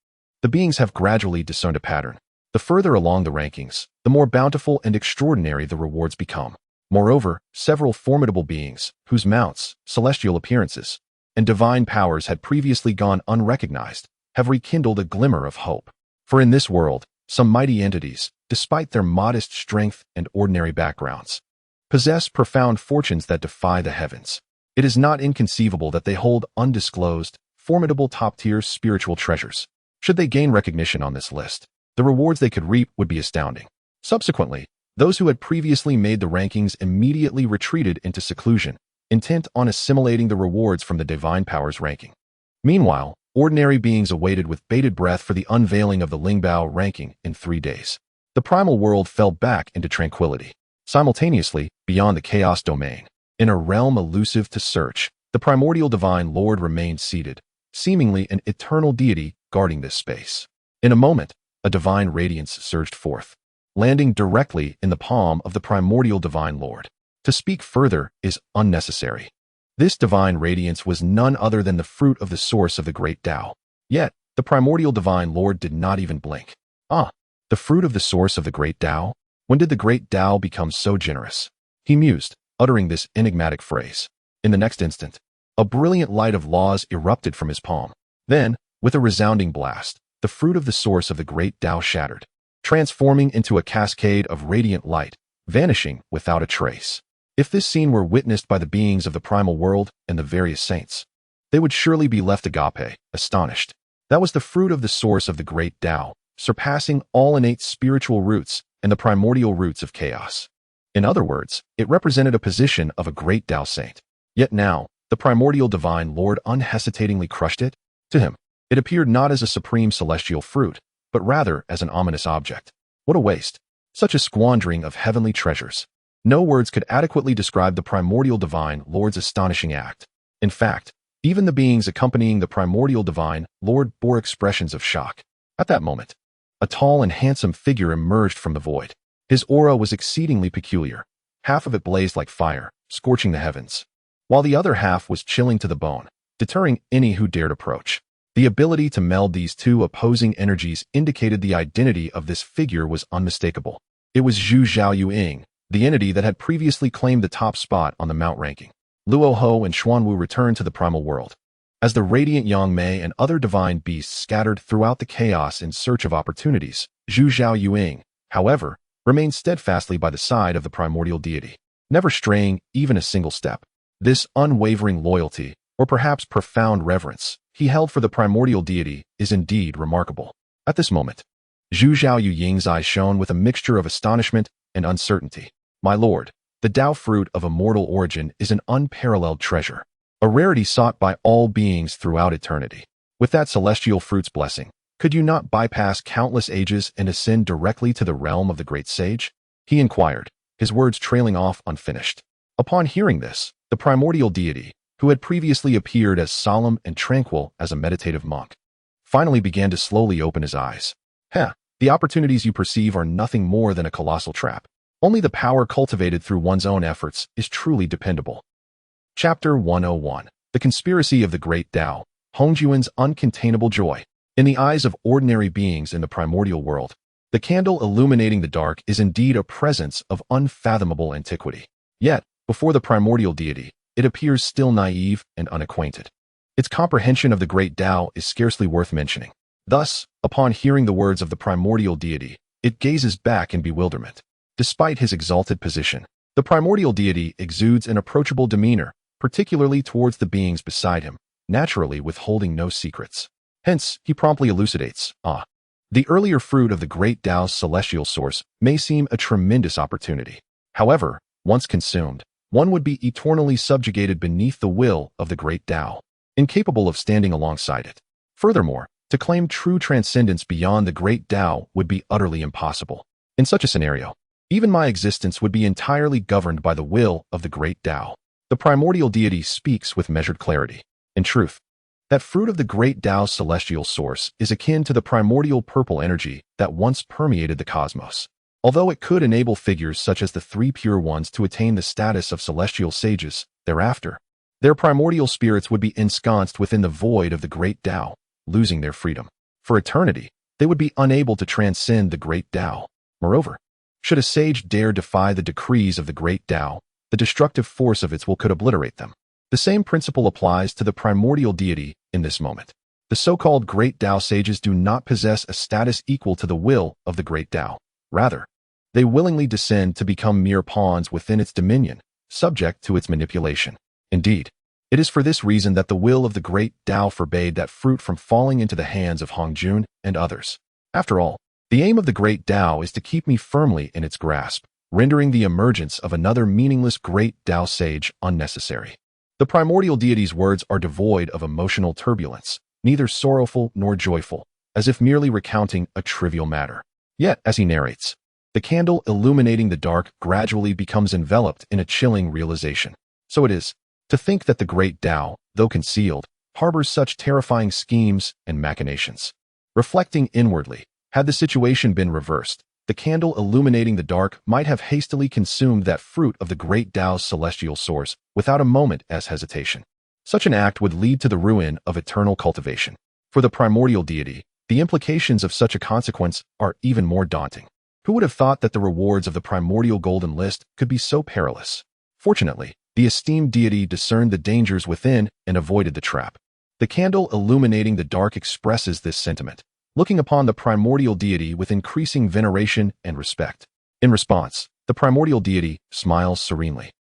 A: the beings have gradually discerned a pattern. The further along the rankings, the more bountiful and extraordinary the rewards become. Moreover, several formidable beings, whose mounts, celestial appearances, and divine powers had previously gone unrecognized, have rekindled a glimmer of hope. For in this world, some mighty entities, despite their modest strength and ordinary backgrounds, possess profound fortunes that defy the heavens. It is not inconceivable that they hold undisclosed, formidable top-tier spiritual treasures. Should they gain recognition on this list, the rewards they could reap would be astounding. Subsequently, those who had previously made the rankings immediately retreated into seclusion, intent on assimilating the rewards from the Divine Powers ranking. Meanwhile, ordinary beings awaited with bated breath for the unveiling of the Lingbao ranking in 3 days. The primal world fell back into tranquility. Simultaneously, beyond the chaos domain, in a realm elusive to search, the primordial divine lord remained seated, seemingly an eternal deity guarding this space. In a moment, a divine radiance surged forth, landing directly in the palm of the primordial divine lord. To speak further is unnecessary. This divine radiance was none other than the fruit of the source of the Great Dao. Yet, the primordial divine lord did not even blink. The fruit of the source of the Great Dao? When did the Great Dao become so generous? He mused, uttering this enigmatic phrase. In the next instant, a brilliant light of laws erupted from his palm. Then, with a resounding blast, the fruit of the source of the Great Dao shattered, transforming into a cascade of radiant light, vanishing without a trace. If this scene were witnessed by the beings of the primal world and the various saints, they would surely be left agape, astonished. That was the fruit of the source of the Great Dao, surpassing all innate spiritual roots and the primordial roots of chaos. In other words, it represented a position of a Great Dao saint. Yet now, the primordial divine lord unhesitatingly crushed it. To him, it appeared not as a supreme celestial fruit, but rather as an ominous object. What a waste! Such a squandering of heavenly treasures. No words could adequately describe the primordial divine lord's astonishing act. In fact, even the beings accompanying the primordial divine lord bore expressions of shock. At that moment, a tall and handsome figure emerged from the void. His aura was exceedingly peculiar. Half of it blazed like fire, scorching the heavens, while the other half was chilling to the bone, deterring any who dared approach. The ability to meld these two opposing energies indicated the identity of this figure was unmistakable. It was Zhu Zhaoyuing, the entity that had previously claimed the top spot on the Mount ranking. Luo Ho and Xuanwu returned to the primal world. As the radiant Yang Mei and other divine beasts scattered throughout the chaos in search of opportunities, Zhu Zhaoyuing, however, remained steadfastly by the side of the primordial deity, never straying even a single step. This unwavering loyalty, or perhaps profound reverence, he held for the primordial deity is indeed remarkable. At this moment, Zhu Zhaoyuing's eyes shone with a mixture of astonishment and uncertainty. My lord, the Dao fruit of immortal origin is an unparalleled treasure. a rarity sought by all beings throughout eternity. With that celestial fruit's blessing, could you not bypass countless ages and ascend directly to the realm of the great sage? He inquired, his words trailing off unfinished. Upon hearing this, the primordial deity, who had previously appeared as solemn and tranquil as a meditative monk, finally began to slowly open his eyes. The opportunities you perceive are nothing more than a colossal trap. Only the power cultivated through one's own efforts is truly dependable. Chapter 101. The Conspiracy of the Great Dao, Hongjuan's Uncontainable Joy. In the eyes of ordinary beings in the primordial world, the candle illuminating the dark is indeed a presence of unfathomable antiquity. Yet, before the primordial deity, it appears still naive and unacquainted. Its comprehension of the Great Dao is scarcely worth mentioning. Thus, upon hearing the words of the primordial deity, it gazes back in bewilderment. Despite his exalted position, the primordial deity exudes an approachable demeanor, particularly towards the beings beside him, naturally withholding no secrets. Hence, he promptly elucidates, the earlier fruit of the Great Dao's celestial source may seem a tremendous opportunity. However, once consumed, one would be eternally subjugated beneath the will of the Great Dao, incapable of standing alongside it. Furthermore, to claim true transcendence beyond the Great Dao would be utterly impossible. In such a scenario, even my existence would be entirely governed by the will of the Great Dao. The primordial deity speaks with measured clarity. In truth, that fruit of the Great Dao's celestial source is akin to the primordial purple energy that once permeated the cosmos. Although it could enable figures such as the three pure ones to attain the status of celestial sages, thereafter, their primordial spirits would be ensconced within the void of the Great Dao, losing their freedom. For eternity, they would be unable to transcend the Great Dao. Moreover, should a sage dare defy the decrees of the Great Dao, the destructive force of its will could obliterate them. The same principle applies to the primordial deity in this moment. The so-called Great Dao sages do not possess a status equal to the will of the Great Dao. Rather, they willingly descend to become mere pawns within its dominion, subject to its manipulation. Indeed, it is for this reason that the will of the Great Dao forbade that fruit from falling into the hands of Hongjun and others. After all, the aim of the Great Dao is to keep me firmly in its grasp, rendering the emergence of another meaningless Great Dao sage unnecessary. The primordial deity's words are devoid of emotional turbulence, neither sorrowful nor joyful, as if merely recounting a trivial matter. Yet, as he narrates, the candle illuminating the dark gradually becomes enveloped in a chilling realization. So it is, to think that the Great Dao, though concealed, harbors such terrifying schemes and machinations. Reflecting inwardly, had the situation been reversed, the candle illuminating the dark might have hastily consumed that fruit of the Great Dao's celestial source without a moment's hesitation. Such an act would lead to the ruin of eternal cultivation. For the primordial deity, the implications of such a consequence are even more daunting. Who would have thought that the rewards of the primordial golden list could be so perilous? Fortunately, the esteemed deity discerned the dangers within and avoided the trap. The candle illuminating the dark expresses this sentiment, looking upon the primordial deity with increasing veneration and respect. In response, the primordial deity smiles serenely.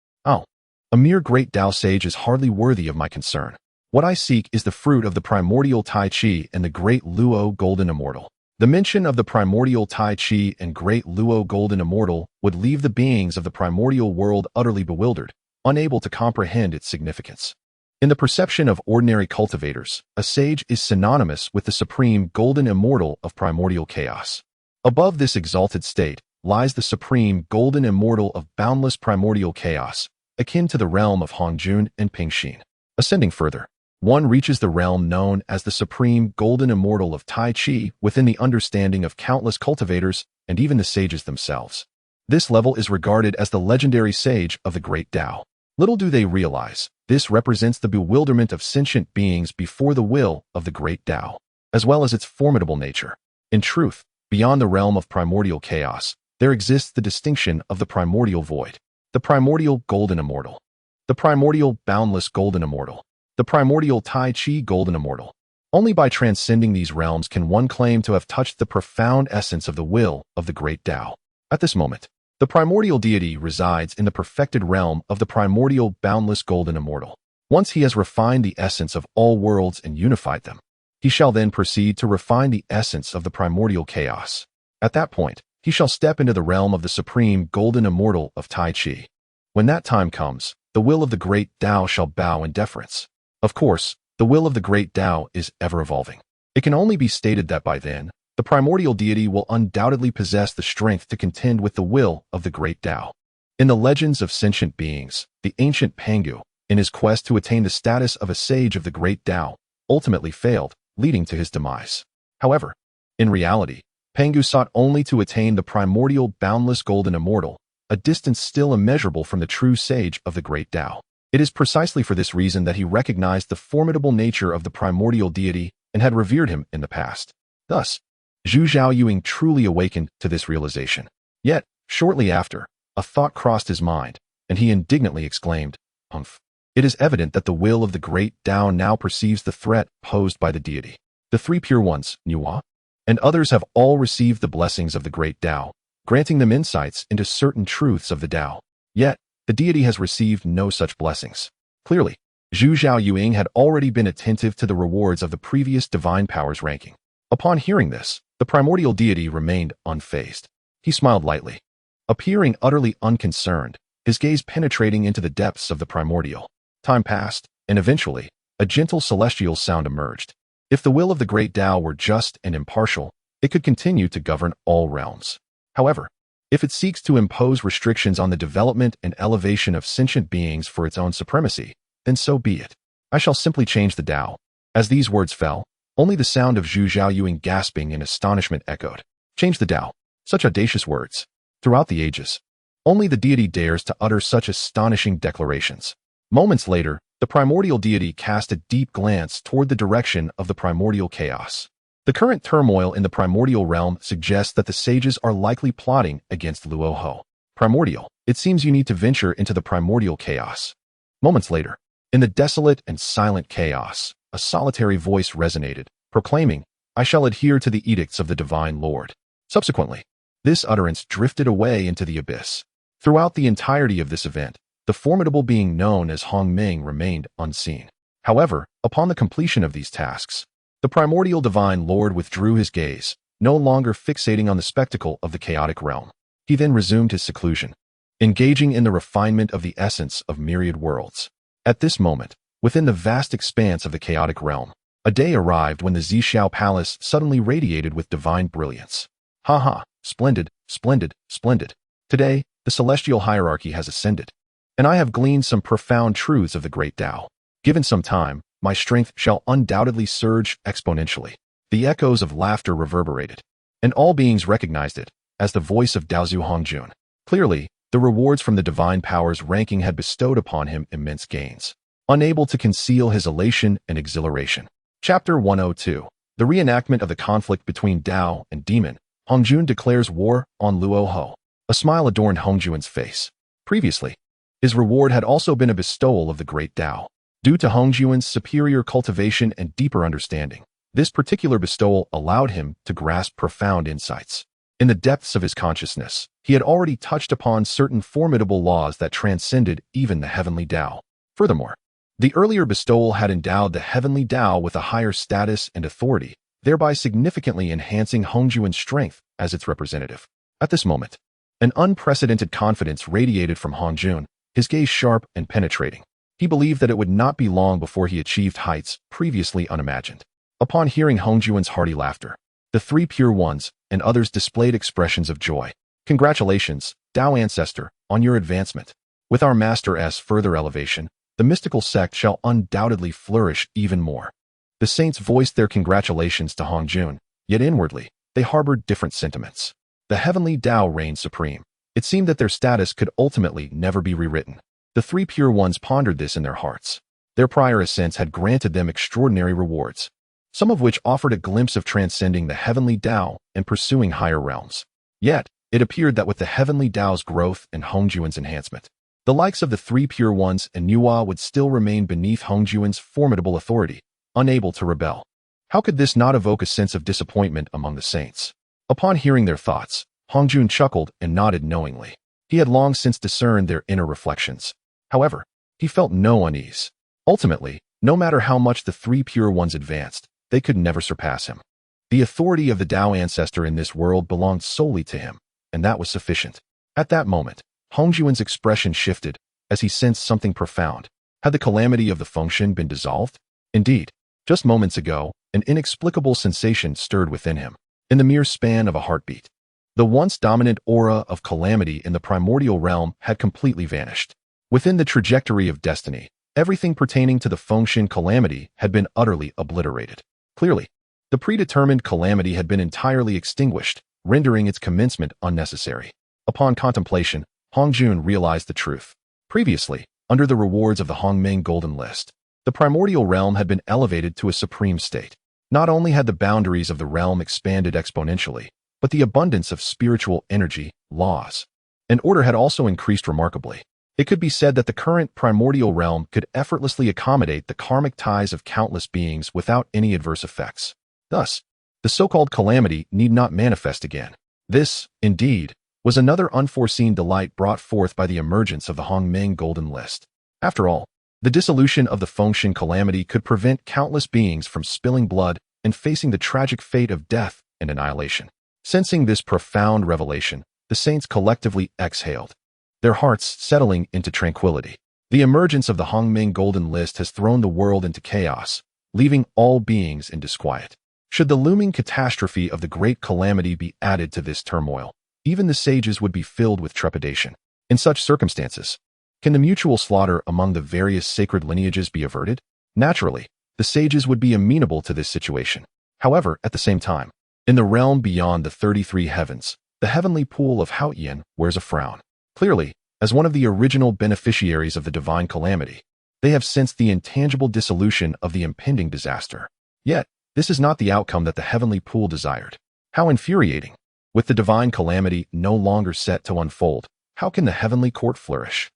A: A mere Great Dao sage is hardly worthy of my concern. What I seek is the fruit of the primordial Tai Chi and the Great Luo Golden Immortal. The mention of the primordial Tai Chi and Great Luo Golden Immortal would leave the beings of the primordial world utterly bewildered, unable to comprehend its significance. In the perception of ordinary cultivators, a sage is synonymous with the supreme golden immortal of primordial chaos. Above this exalted state lies the supreme golden immortal of boundless primordial chaos, akin to the realm of Hongjun and Pingxin. Ascending further, one reaches the realm known as the supreme golden immortal of Tai Chi within the understanding of countless cultivators and even the sages themselves. This level is regarded as the legendary sage of the Great Dao. Little do they realize, this represents the bewilderment of sentient beings before the will of the Great Dao, as well as its formidable nature. In truth, beyond the realm of primordial chaos, there exists the distinction of the primordial void, the primordial golden immortal, the primordial boundless golden immortal, the primordial Tai Chi golden immortal. Only by transcending these realms can one claim to have touched the profound essence of the will of the Great Dao. At this moment, the primordial deity resides in the perfected realm of the primordial boundless golden immortal. Once he has refined the essence of all worlds and unified them, he shall then proceed to refine the essence of the primordial chaos. At that point, he shall step into the realm of the supreme golden immortal of Tai Chi. When that time comes, the will of the Great Dao shall bow in deference. Of course, the will of the Great Dao is ever-evolving. It can only be stated that by then, the primordial deity will undoubtedly possess the strength to contend with the will of the Great Dao. In the legends of sentient beings, the ancient Pangu, in his quest to attain the status of a sage of the Great Dao, ultimately failed, leading to his demise. However, in reality, Pangu sought only to attain the primordial boundless golden immortal, a distance still immeasurable from the true sage of the Great Dao. It is precisely for this reason that he recognized the formidable nature of the primordial deity and had revered him in the past. Thus, Zhu Zhaoyuing truly awakened to this realization. Yet, shortly after, a thought crossed his mind, and he indignantly exclaimed, "Humph! It is evident that the will of the Great Dao now perceives the threat posed by the deity. The three pure ones, Nuwa, and others have all received the blessings of the Great Dao, granting them insights into certain truths of the Dao. Yet, the deity has received no such blessings." Clearly, Zhu Zhaoyuing had already been attentive to the rewards of the previous divine powers ranking. Upon hearing this, the primordial deity remained unfazed. He smiled lightly, appearing utterly unconcerned, his gaze penetrating into the depths of the primordial. Time passed, and eventually, a gentle celestial sound emerged. If the will of the Great Dao were just and impartial, it could continue to govern all realms. However, if it seeks to impose restrictions on the development and elevation of sentient beings for its own supremacy, then so be it. I shall simply change the Dao. As these words fell, only the sound of Zhu Zhaoyuing gasping in astonishment echoed. Change the Dao. Such audacious words. Throughout the ages, only the deity dares to utter such astonishing declarations. Moments later, the primordial deity cast a deep glance toward the direction of the primordial chaos. The current turmoil in the primordial realm suggests that the sages are likely plotting against Luoho. Primordial, it seems you need to venture into the primordial chaos. Moments later, in the desolate and silent chaos, a solitary voice resonated, proclaiming, "I shall adhere to the edicts of the Divine Lord." Subsequently, this utterance drifted away into the abyss. Throughout the entirety of this event, the formidable being known as Hongming remained unseen. However, upon the completion of these tasks, the primordial Divine Lord withdrew his gaze, no longer fixating on the spectacle of the chaotic realm. He then resumed his seclusion, engaging in the refinement of the essence of myriad worlds. At this moment, within the vast expanse of the chaotic realm, a day arrived when the Zhixiao Palace suddenly radiated with divine brilliance. Ha ha! Splendid, splendid, splendid. Today, the celestial hierarchy has ascended, and I have gleaned some profound truths of the Great Dao. Given some time, my strength shall undoubtedly surge exponentially. The echoes of laughter reverberated, and all beings recognized it as the voice of Daozu Hongjun. Clearly, the rewards from the divine powers ranking had bestowed upon him immense gains, unable to conceal his elation and exhilaration. Chapter 102. The reenactment of the conflict between Dao and Demon. Hongjun declares war on Luoho. A smile adorned Hongjun's face. Previously, his reward had also been a bestowal of the Great Dao. Due to Hongjun's superior cultivation and deeper understanding, this particular bestowal allowed him to grasp profound insights. In the depths of his consciousness, he had already touched upon certain formidable laws that transcended even the heavenly Dao. Furthermore, the earlier bestowal had endowed the heavenly Dao with a higher status and authority, thereby significantly enhancing Hongjun's strength as its representative. At this moment, an unprecedented confidence radiated from Hongjun, his gaze sharp and penetrating. He believed that it would not be long before he achieved heights previously unimagined. Upon hearing Hongjun's hearty laughter, the three pure ones and others displayed expressions of joy. Congratulations, Dao Ancestor, on your advancement. With our Master's further elevation, the mystical sect shall undoubtedly flourish even more. The saints voiced their congratulations to Hongjun, yet inwardly, they harbored different sentiments. The heavenly Dao reigned supreme. It seemed that their status could ultimately never be rewritten. The three pure ones pondered this in their hearts. Their prior ascents had granted them extraordinary rewards, some of which offered a glimpse of transcending the heavenly Dao and pursuing higher realms. Yet, it appeared that with the heavenly Dao's growth and Hongjun's enhancement, the likes of the three pure ones and Nuwa would still remain beneath Hongjun's formidable authority, unable to rebel. How could this not evoke a sense of disappointment among the saints? Upon hearing their thoughts, Hongjun chuckled and nodded knowingly. He had long since discerned their inner reflections. However, he felt no unease. Ultimately, no matter how much the three pure ones advanced, they could never surpass him. The authority of the Dao Ancestor in this world belonged solely to him, and that was sufficient. At that moment, Hongjun's expression shifted as he sensed something profound. Had the calamity of the function been dissolved? Indeed, just moments ago, an inexplicable sensation stirred within him. In the mere span of a heartbeat, the once dominant aura of calamity in the primordial realm had completely vanished. Within the trajectory of destiny, everything pertaining to the function calamity had been utterly obliterated. Clearly, the predetermined calamity had been entirely extinguished, rendering its commencement unnecessary. Upon contemplation, Hongjun realized the truth. Previously, under the rewards of the Hongmeng Golden List, the primordial realm had been elevated to a supreme state. Not only had the boundaries of the realm expanded exponentially, but the abundance of spiritual energy, laws, and order had also increased remarkably. It could be said that the current primordial realm could effortlessly accommodate the karmic ties of countless beings without any adverse effects. Thus, the so-called calamity need not manifest again. This, indeed, was another unforeseen delight brought forth by the emergence of the Hongmeng Golden List. After all, the dissolution of the function calamity could prevent countless beings from spilling blood and facing the tragic fate of death and annihilation. Sensing this profound revelation, the saints collectively exhaled, their hearts settling into tranquility. The emergence of the Hongmeng Golden List has thrown the world into chaos, leaving all beings in disquiet. Should the looming catastrophe of the great calamity be added to this turmoil, even the sages would be filled with trepidation. In such circumstances, can the mutual slaughter among the various sacred lineages be averted? Naturally, the sages would be amenable to this situation. However, at the same time, in the realm beyond the 33 heavens, the heavenly pool of Haotian wears a frown. Clearly, as one of the original beneficiaries of the divine calamity, they have sensed the intangible dissolution of the impending disaster. Yet, this is not the outcome that the heavenly pool desired. How infuriating! With the divine calamity no longer set to unfold, how can the heavenly court flourish?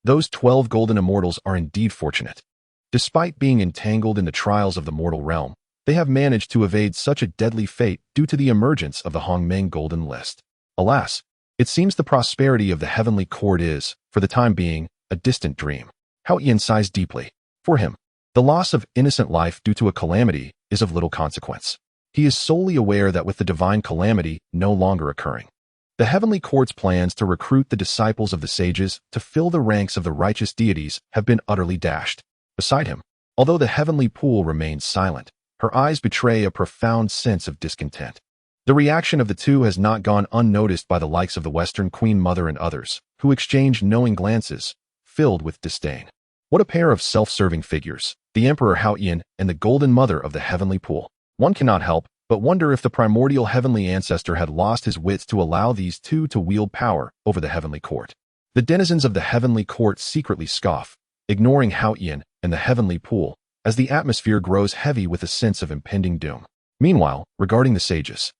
A: Those 12 golden immortals are indeed fortunate. Despite being entangled in the trials of the mortal realm, they have managed to evade such a deadly fate due to the emergence of the Hongmeng Golden List. Alas, it seems the prosperity of the heavenly court is, for the time being, a distant dream. Haotian sighs deeply. For him, the loss of innocent life due to a calamity is of little consequence. He is solely aware that with the divine calamity no longer occurring, the heavenly court's plans to recruit the disciples of the sages to fill the ranks of the righteous deities have been utterly dashed. Beside him, although the heavenly pool remains silent, her eyes betray a profound sense of discontent. The reaction of the two has not gone unnoticed by the likes of the Western Queen Mother and others, who exchange knowing glances, filled with disdain. What a pair of self-serving figures, the Emperor Haotian and the Golden Mother of the heavenly pool. One cannot help but wonder if the primordial heavenly ancestor had lost his wits to allow these two to wield power over the heavenly court. The denizens of the heavenly court secretly scoff, ignoring Haotian and the heavenly pool, as the atmosphere grows heavy with a sense of impending doom. Meanwhile, regarding the sages,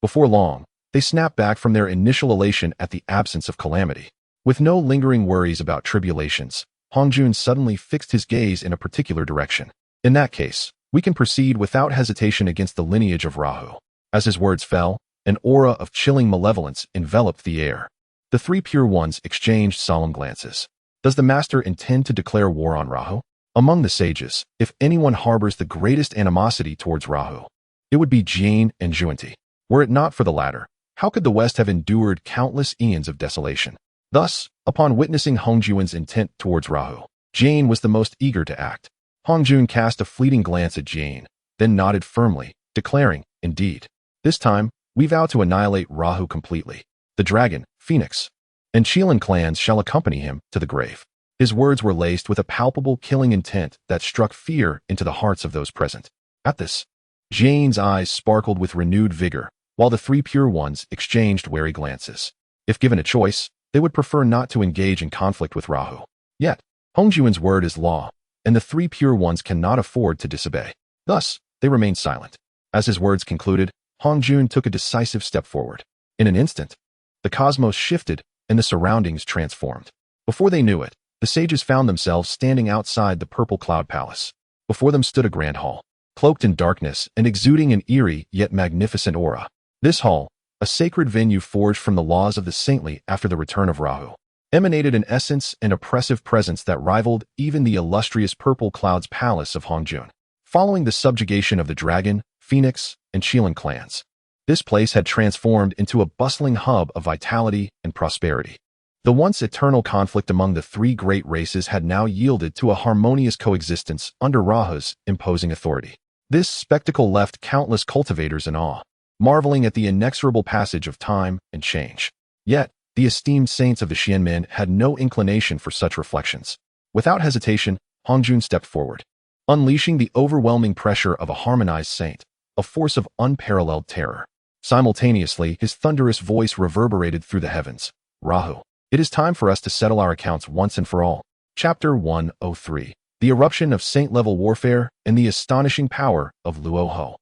A: before long, they snap back from their initial elation at the absence of calamity. With no lingering worries about tribulations, Hongjun suddenly fixed his gaze in a particular direction. In that case, we can proceed without hesitation against the lineage of Rahu. As his words fell, an aura of chilling malevolence enveloped the air. The three pure ones exchanged solemn glances. Does the master intend to declare war on Rahu? Among the sages, if anyone harbors the greatest animosity towards Rahu, it would be Jain and Juanti. Were it not for the latter, how could the West have endured countless eons of desolation? Thus, upon witnessing Hongjun's intent towards Rahu, Jain was the most eager to act. Hongjun cast a fleeting glance at Jain, then nodded firmly, declaring, "Indeed, this time, we vow to annihilate Rahu completely. The dragon, phoenix, and Chilan clans shall accompany him to the grave." His words were laced with a palpable killing intent that struck fear into the hearts of those present. At this, Jain's eyes sparkled with renewed vigor, while the three pure ones exchanged wary glances. If given a choice, they would prefer not to engage in conflict with Rahu. Yet, Hongjun's word is law, and the three pure ones cannot afford to disobey. Thus, they remained silent. As his words concluded, Hongjun took a decisive step forward. In an instant, the cosmos shifted and the surroundings transformed. Before they knew it, the sages found themselves standing outside the purple cloud palace. Before them stood a grand hall, cloaked in darkness and exuding an eerie yet magnificent aura. This hall, a sacred venue forged from the laws of the saintly after the return of Rahu, emanated an essence and oppressive presence that rivaled even the illustrious purple cloud's palace of Hongjun. Following the subjugation of the dragon, phoenix, and Chilan clans, this place had transformed into a bustling hub of vitality and prosperity. The once eternal conflict among the three great races had now yielded to a harmonious coexistence under Rahu's imposing authority. This spectacle left countless cultivators in awe, marveling at the inexorable passage of time and change. Yet, the esteemed saints of the Xianmin had no inclination for such reflections. Without hesitation, Hongjun stepped forward, unleashing the overwhelming pressure of a harmonized saint, a force of unparalleled terror. Simultaneously, his thunderous voice reverberated through the heavens. Rahu, it is time for us to settle our accounts once and for all. Chapter 103. The eruption of saint-level warfare and the astonishing power of Luo Ho.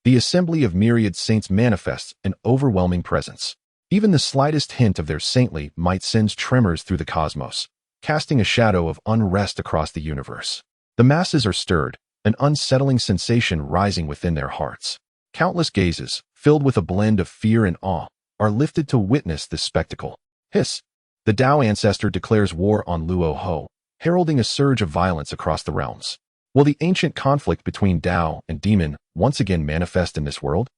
A: The assembly of myriad saints manifests an overwhelming presence. Even the slightest hint of their saintly might sends tremors through the cosmos, casting a shadow of unrest across the universe. The masses are stirred, an unsettling sensation rising within their hearts. Countless gazes, filled with a blend of fear and awe, are lifted to witness this spectacle. Hiss! The Dao ancestor declares war on Luo Ho, heralding a surge of violence across the realms. Will the ancient conflict between Dao and demon once again manifest in this world?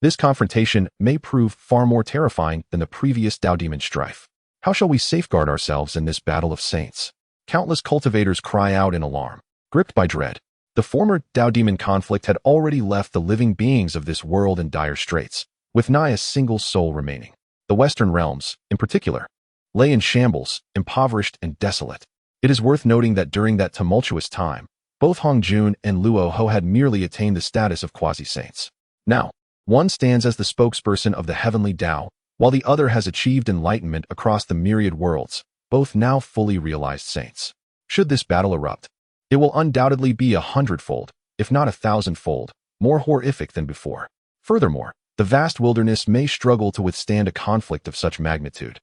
A: This confrontation may prove far more terrifying than the previous Dao-demon strife. How shall we safeguard ourselves in this battle of saints? Countless cultivators cry out in alarm, gripped by dread. The former Dao-demon conflict had already left the living beings of this world in dire straits, with nigh a single soul remaining. The Western realms, in particular, lay in shambles, impoverished and desolate. It is worth noting that during that tumultuous time, both Hongjun and Luo Ho had merely attained the status of quasi-saints. Now, one stands as the spokesperson of the heavenly Dao, while the other has achieved enlightenment across the myriad worlds, both now fully realized saints. Should this battle erupt, it will undoubtedly be 100-fold, if not 1,000-fold, more horrific than before. Furthermore, the vast wilderness may struggle to withstand a conflict of such magnitude,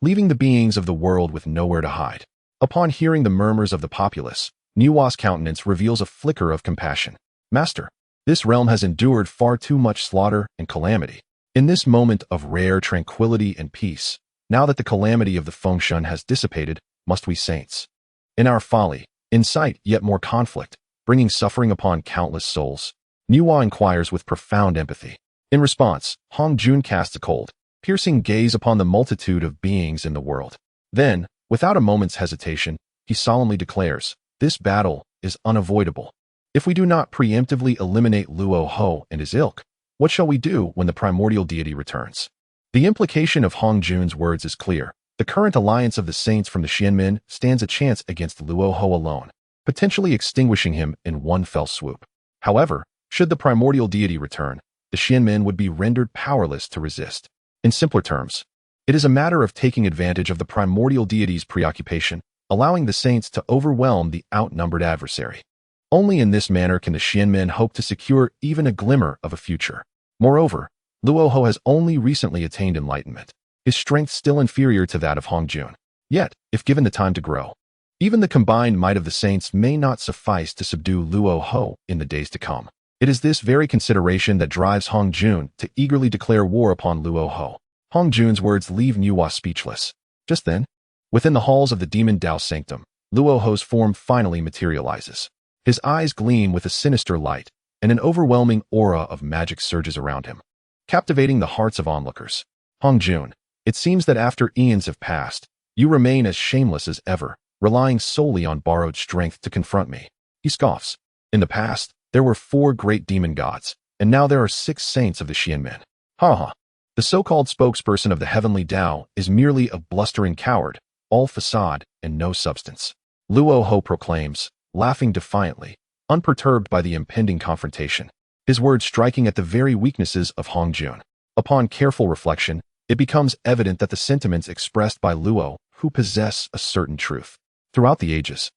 A: leaving the beings of the world with nowhere to hide. Upon hearing the murmurs of the populace, Nuwa's countenance reveals a flicker of compassion. Master, this realm has endured far too much slaughter and calamity. In this moment of rare tranquility and peace, now that the calamity of the Fengshen has dissipated, must we saints, in our folly, incite yet more conflict, bringing suffering upon countless souls? Nuwa inquires with profound empathy. In response, Hongjun casts a cold, piercing gaze upon the multitude of beings in the world. Then, without a moment's hesitation, he solemnly declares, this battle is unavoidable. If we do not preemptively eliminate Luo Ho and his ilk, what shall we do when the primordial deity returns? The implication of Hongjun's words is clear. The current alliance of the saints from the Xianmin stands a chance against Luo Ho alone, potentially extinguishing him in one fell swoop. However, should the primordial deity return, the Xianmin would be rendered powerless to resist. In simpler terms, it is a matter of taking advantage of the primordial deity's preoccupation, allowing the saints to overwhelm the outnumbered adversary. Only in this manner can the Xianmin hope to secure even a glimmer of a future. Moreover, Luo Ho has only recently attained enlightenment, his strength still inferior to that of Hongjun. Yet, if given the time to grow, even the combined might of the saints may not suffice to subdue Luo Ho in the days to come. It is this very consideration that drives Hongjun to eagerly declare war upon Luo Ho. Hongjun's words leave Nuwa speechless. Just then, within the halls of the demon Dao Sanctum, Luo Ho's form finally materializes. His eyes gleam with a sinister light, and an overwhelming aura of magic surges around him, captivating the hearts of onlookers. Hongjun, it seems that after eons have passed, you remain as shameless as ever, relying solely on borrowed strength to confront me. He scoffs. In the past, there were 4 great demon gods, and now there are 6 saints of the Xianmin. Ha ha. The so-called spokesperson of the heavenly Dao is merely a blustering coward, all facade and no substance. Luo Ho proclaims, laughing defiantly, unperturbed by the impending confrontation, his words striking at the very weaknesses of Hongjun. Upon careful reflection, it becomes evident that the sentiments expressed by Luo Ho possess a certain truth. Throughout the ages,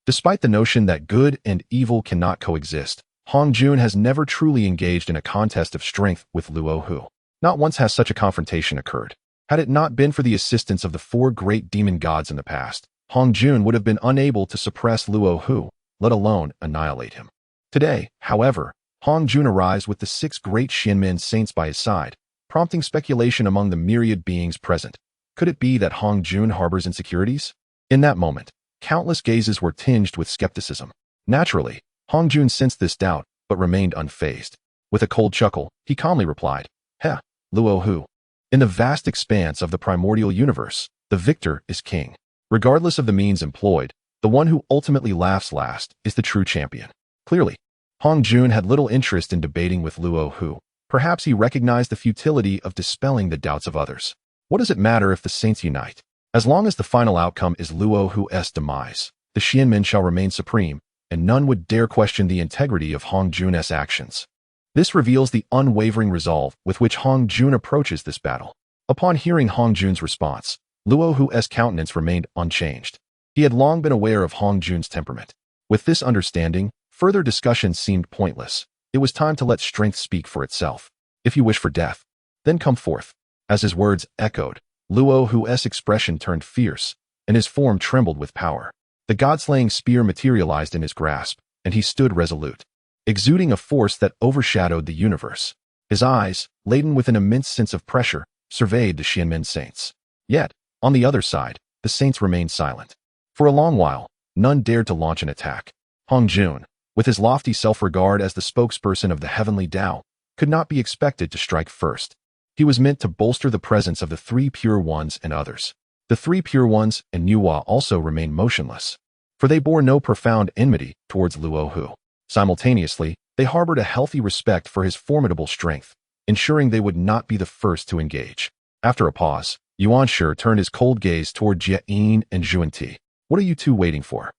A: despite the notion that good and evil cannot coexist, Hongjun has never truly engaged in a contest of strength with Luo Ho. Not once has such a confrontation occurred. Had it not been for the assistance of the 4 great demon gods in the past, Hongjun would have been unable to suppress Luo Ho, let alone annihilate him. Today, however, Hongjun arrives with the 6 great Xianmin saints by his side, prompting speculation among the myriad beings present. Could it be that Hongjun harbors insecurities? In that moment, countless gazes were tinged with skepticism. Naturally, Hongjun sensed this doubt, but remained unfazed. With a cold chuckle, he calmly replied, Heh, Luo Ho. In the vast expanse of the primordial universe, the victor is king. Regardless of the means employed, the one who ultimately laughs last is the true champion. Clearly, Hong Jun had little interest in debating with Luo Hu. Perhaps he recognized the futility of dispelling the doubts of others. What does it matter if the saints unite? As long as the final outcome is Luo Hu's demise, the Xianmen shall remain supreme, and none would dare question the integrity of Hong Jun's actions. This reveals the unwavering resolve with which Hong Jun approaches this battle. Upon hearing Hong Jun's response, Luo Hu's countenance remained unchanged. He had long been aware of Hong Jun's temperament. With this understanding, further discussion seemed pointless. It was time to let strength speak for itself. If you wish for death, then come forth. As his words echoed, Luo Hu's expression turned fierce, and his form trembled with power. The god-slaying spear materialized in his grasp, and he stood resolute, exuding a force that overshadowed the universe. His eyes, laden with an immense sense of pressure, surveyed the Xianmen saints. Yet, on the other side, the saints remained silent. For a long while, none dared to launch an attack. Hong Jun, with his lofty self-regard as the spokesperson of the heavenly Dao, could not be expected to strike first. He was meant to bolster the presence of the three Pure Ones and others. The three Pure Ones and Nuwa also remained motionless, for they bore no profound enmity towards Luo Hu. Simultaneously, they harbored a healthy respect for his formidable strength, ensuring they would not be the first to engage. After a pause, Yuan Shi turned his cold gaze toward Jie Yin and Zhuan Ti. What are you two waiting for?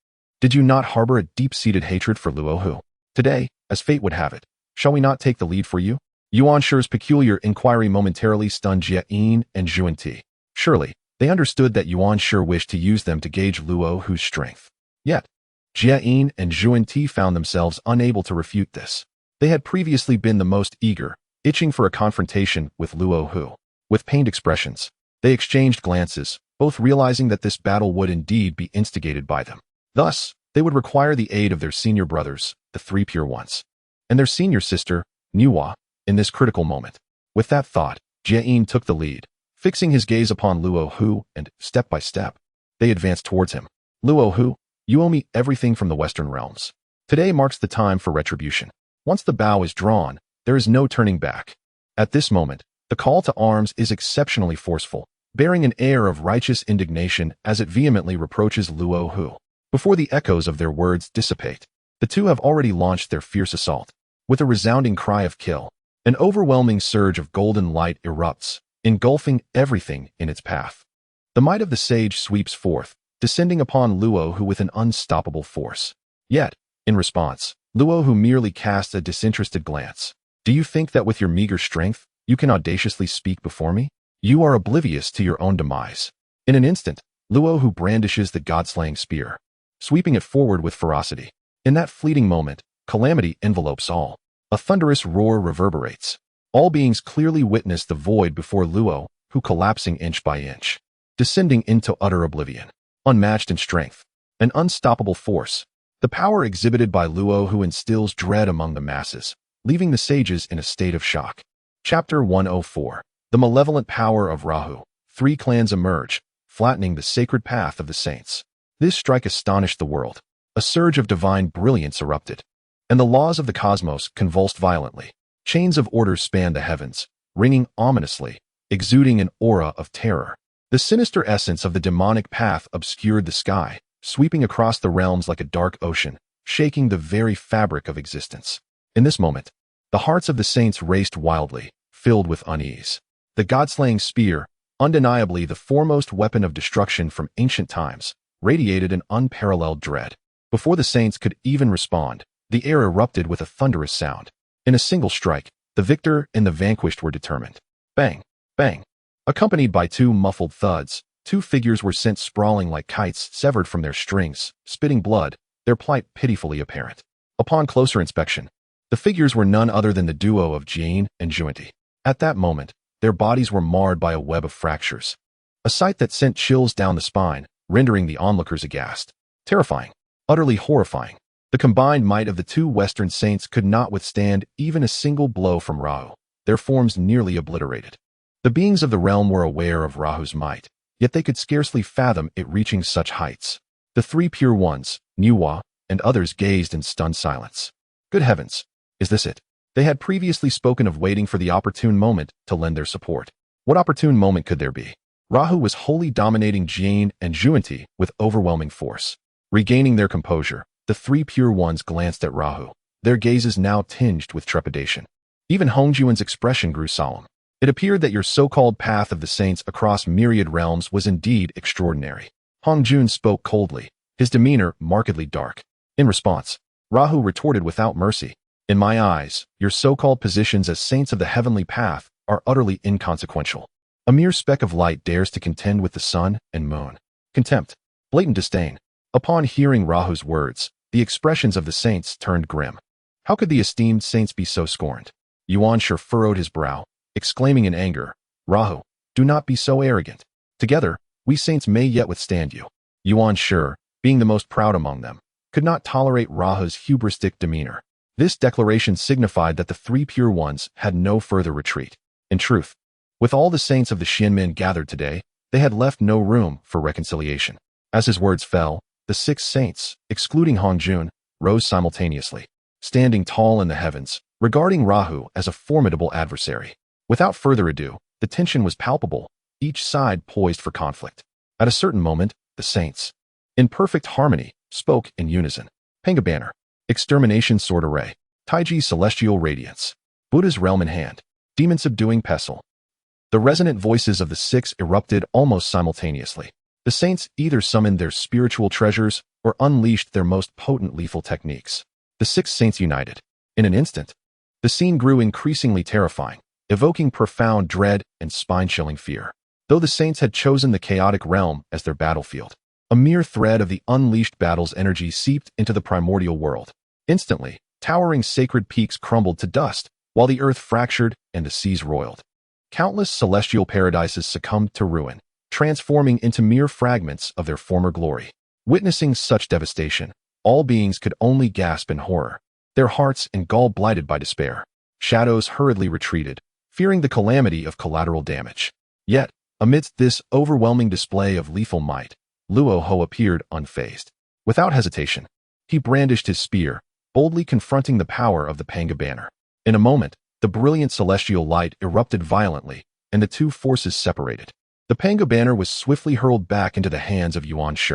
A: Did you not harbor a deep-seated hatred for Luo Hu? Today, as fate would have it, shall we not take the lead for you? Yuan Shi's peculiar inquiry momentarily stunned Jie Yin and Zhuan Ti. Surely, they understood that Yuan Shi wished to use them to gauge Luo Hu's strength. Yet, Jie Yin and Zhuan Ti found themselves unable to refute this. They had previously been the most eager, itching for a confrontation with Luo Hu. With pained expressions, they exchanged glances, both realizing that this battle would indeed be instigated by them. Thus, they would require the aid of their senior brothers, the three Pure Ones, and their senior sister, Nuwa, in this critical moment. With that thought, Jie Yin took the lead, fixing his gaze upon Luo Hu, and, step by step, they advanced towards him. Luo Hu, you owe me everything from the Western realms. Today marks the time for retribution. Once the bow is drawn, there is no turning back. At this moment, the call to arms is exceptionally forceful, bearing an air of righteous indignation as it vehemently reproaches Luo Hu. Before the echoes of their words dissipate, the two have already launched their fierce assault. With a resounding cry of kill, an overwhelming surge of golden light erupts, engulfing everything in its path. The might of the sage sweeps forth, descending upon Luo Hu with an unstoppable force. Yet, in response, Luo Hu merely casts a disinterested glance. Do you think that with your meager strength, you can audaciously speak before me? You are oblivious to your own demise. In an instant, Luo Hu brandishes the god-slaying spear, sweeping it forward with ferocity. In that fleeting moment, calamity envelopes all. A thunderous roar reverberates. All beings clearly witness the void before Luo Hu collapsing inch by inch, descending into utter oblivion. Unmatched in strength, an unstoppable force, the power exhibited by Luo Hu instills dread among the masses, leaving the sages in a state of shock. Chapter 104. The Malevolent Power of Rahu. Three clans emerge, flattening the sacred path of the saints. This strike astonished the world. A surge of divine brilliance erupted, and the laws of the cosmos convulsed violently. Chains of order spanned the heavens, ringing ominously, exuding an aura of terror. The sinister essence of the demonic path obscured the sky, sweeping across the realms like a dark ocean, shaking the very fabric of existence. In this moment, the hearts of the saints raced wildly, filled with unease. The god-slaying spear, undeniably the foremost weapon of destruction from ancient times, radiated an unparalleled dread. Before the saints could even respond, the air erupted with a thunderous sound. In a single strike, the victor and the vanquished were determined. Bang! Bang! Accompanied by two muffled thuds, two figures were sent sprawling like kites severed from their strings, spitting blood, their plight pitifully apparent. Upon closer inspection, the figures were none other than the duo of Jane and Zhuan Ti. At that moment, their bodies were marred by a web of fractures, a sight that sent chills down the spine, rendering the onlookers aghast. Terrifying, utterly horrifying. The combined might of the two Western saints could not withstand even a single blow from Rahu, their forms nearly obliterated. The beings of the realm were aware of Rahu's might, yet they could scarcely fathom it reaching such heights. The three Pure Ones, Nuwa, and others gazed in stunned silence. Good heavens, is this it? They had previously spoken of waiting for the opportune moment to lend their support. What opportune moment could there be? Rahu was wholly dominating Jane and Juanti with overwhelming force. Regaining their composure, the three pure ones glanced at Rahu, their gazes now tinged with trepidation. Even Hongjuan's expression grew solemn. It appeared that your so-called path of the saints across myriad realms was indeed extraordinary. Hongjun spoke coldly, his demeanor markedly dark. In response, Rahu retorted without mercy. In my eyes, your so-called positions as saints of the heavenly path are utterly inconsequential. A mere speck of light dares to contend with the sun and moon. Contempt, blatant disdain. Upon hearing Rahu's words, the expressions of the saints turned grim. How could the esteemed saints be so scorned? Yuan Shi furrowed his brow, exclaiming in anger, Rahu, do not be so arrogant. Together, we saints may yet withstand you. Yuan Shi, being the most proud among them, could not tolerate Rahu's hubristic demeanor. This declaration signified that the three pure ones had no further retreat. In truth, with all the saints of the Xianmen gathered today, they had left no room for reconciliation. As his words fell, the six saints, excluding Hongjun, rose simultaneously, standing tall in the heavens, regarding Rahu as a formidable adversary. Without further ado, the tension was palpable, each side poised for conflict. At a certain moment, the saints, in perfect harmony, spoke in unison. Panga banner, extermination sword array, Taiji celestial radiance, Buddha's realm in hand, demon subduing pestle. The resonant voices of the six erupted almost simultaneously. The saints either summoned their spiritual treasures or unleashed their most potent lethal techniques. The six saints united. In an instant, the scene grew increasingly terrifying, evoking profound dread and spine-chilling fear. Though the saints had chosen the chaotic realm as their battlefield, a mere thread of the unleashed battle's energy seeped into the primordial world. Instantly, towering sacred peaks crumbled to dust, while the earth fractured and the seas roiled. Countless celestial paradises succumbed to ruin, transforming into mere fragments of their former glory. Witnessing such devastation, all beings could only gasp in horror, their hearts and gall blighted by despair. Shadows hurriedly retreated, fearing the calamity of collateral damage. Yet, amidst this overwhelming display of lethal might, Luo Ho appeared unfazed. Without hesitation, he brandished his spear, boldly confronting the power of the Panga banner. In a moment, the brilliant celestial light erupted violently, and the two forces separated. The Panga banner was swiftly hurled back into the hands of Yuan Shi.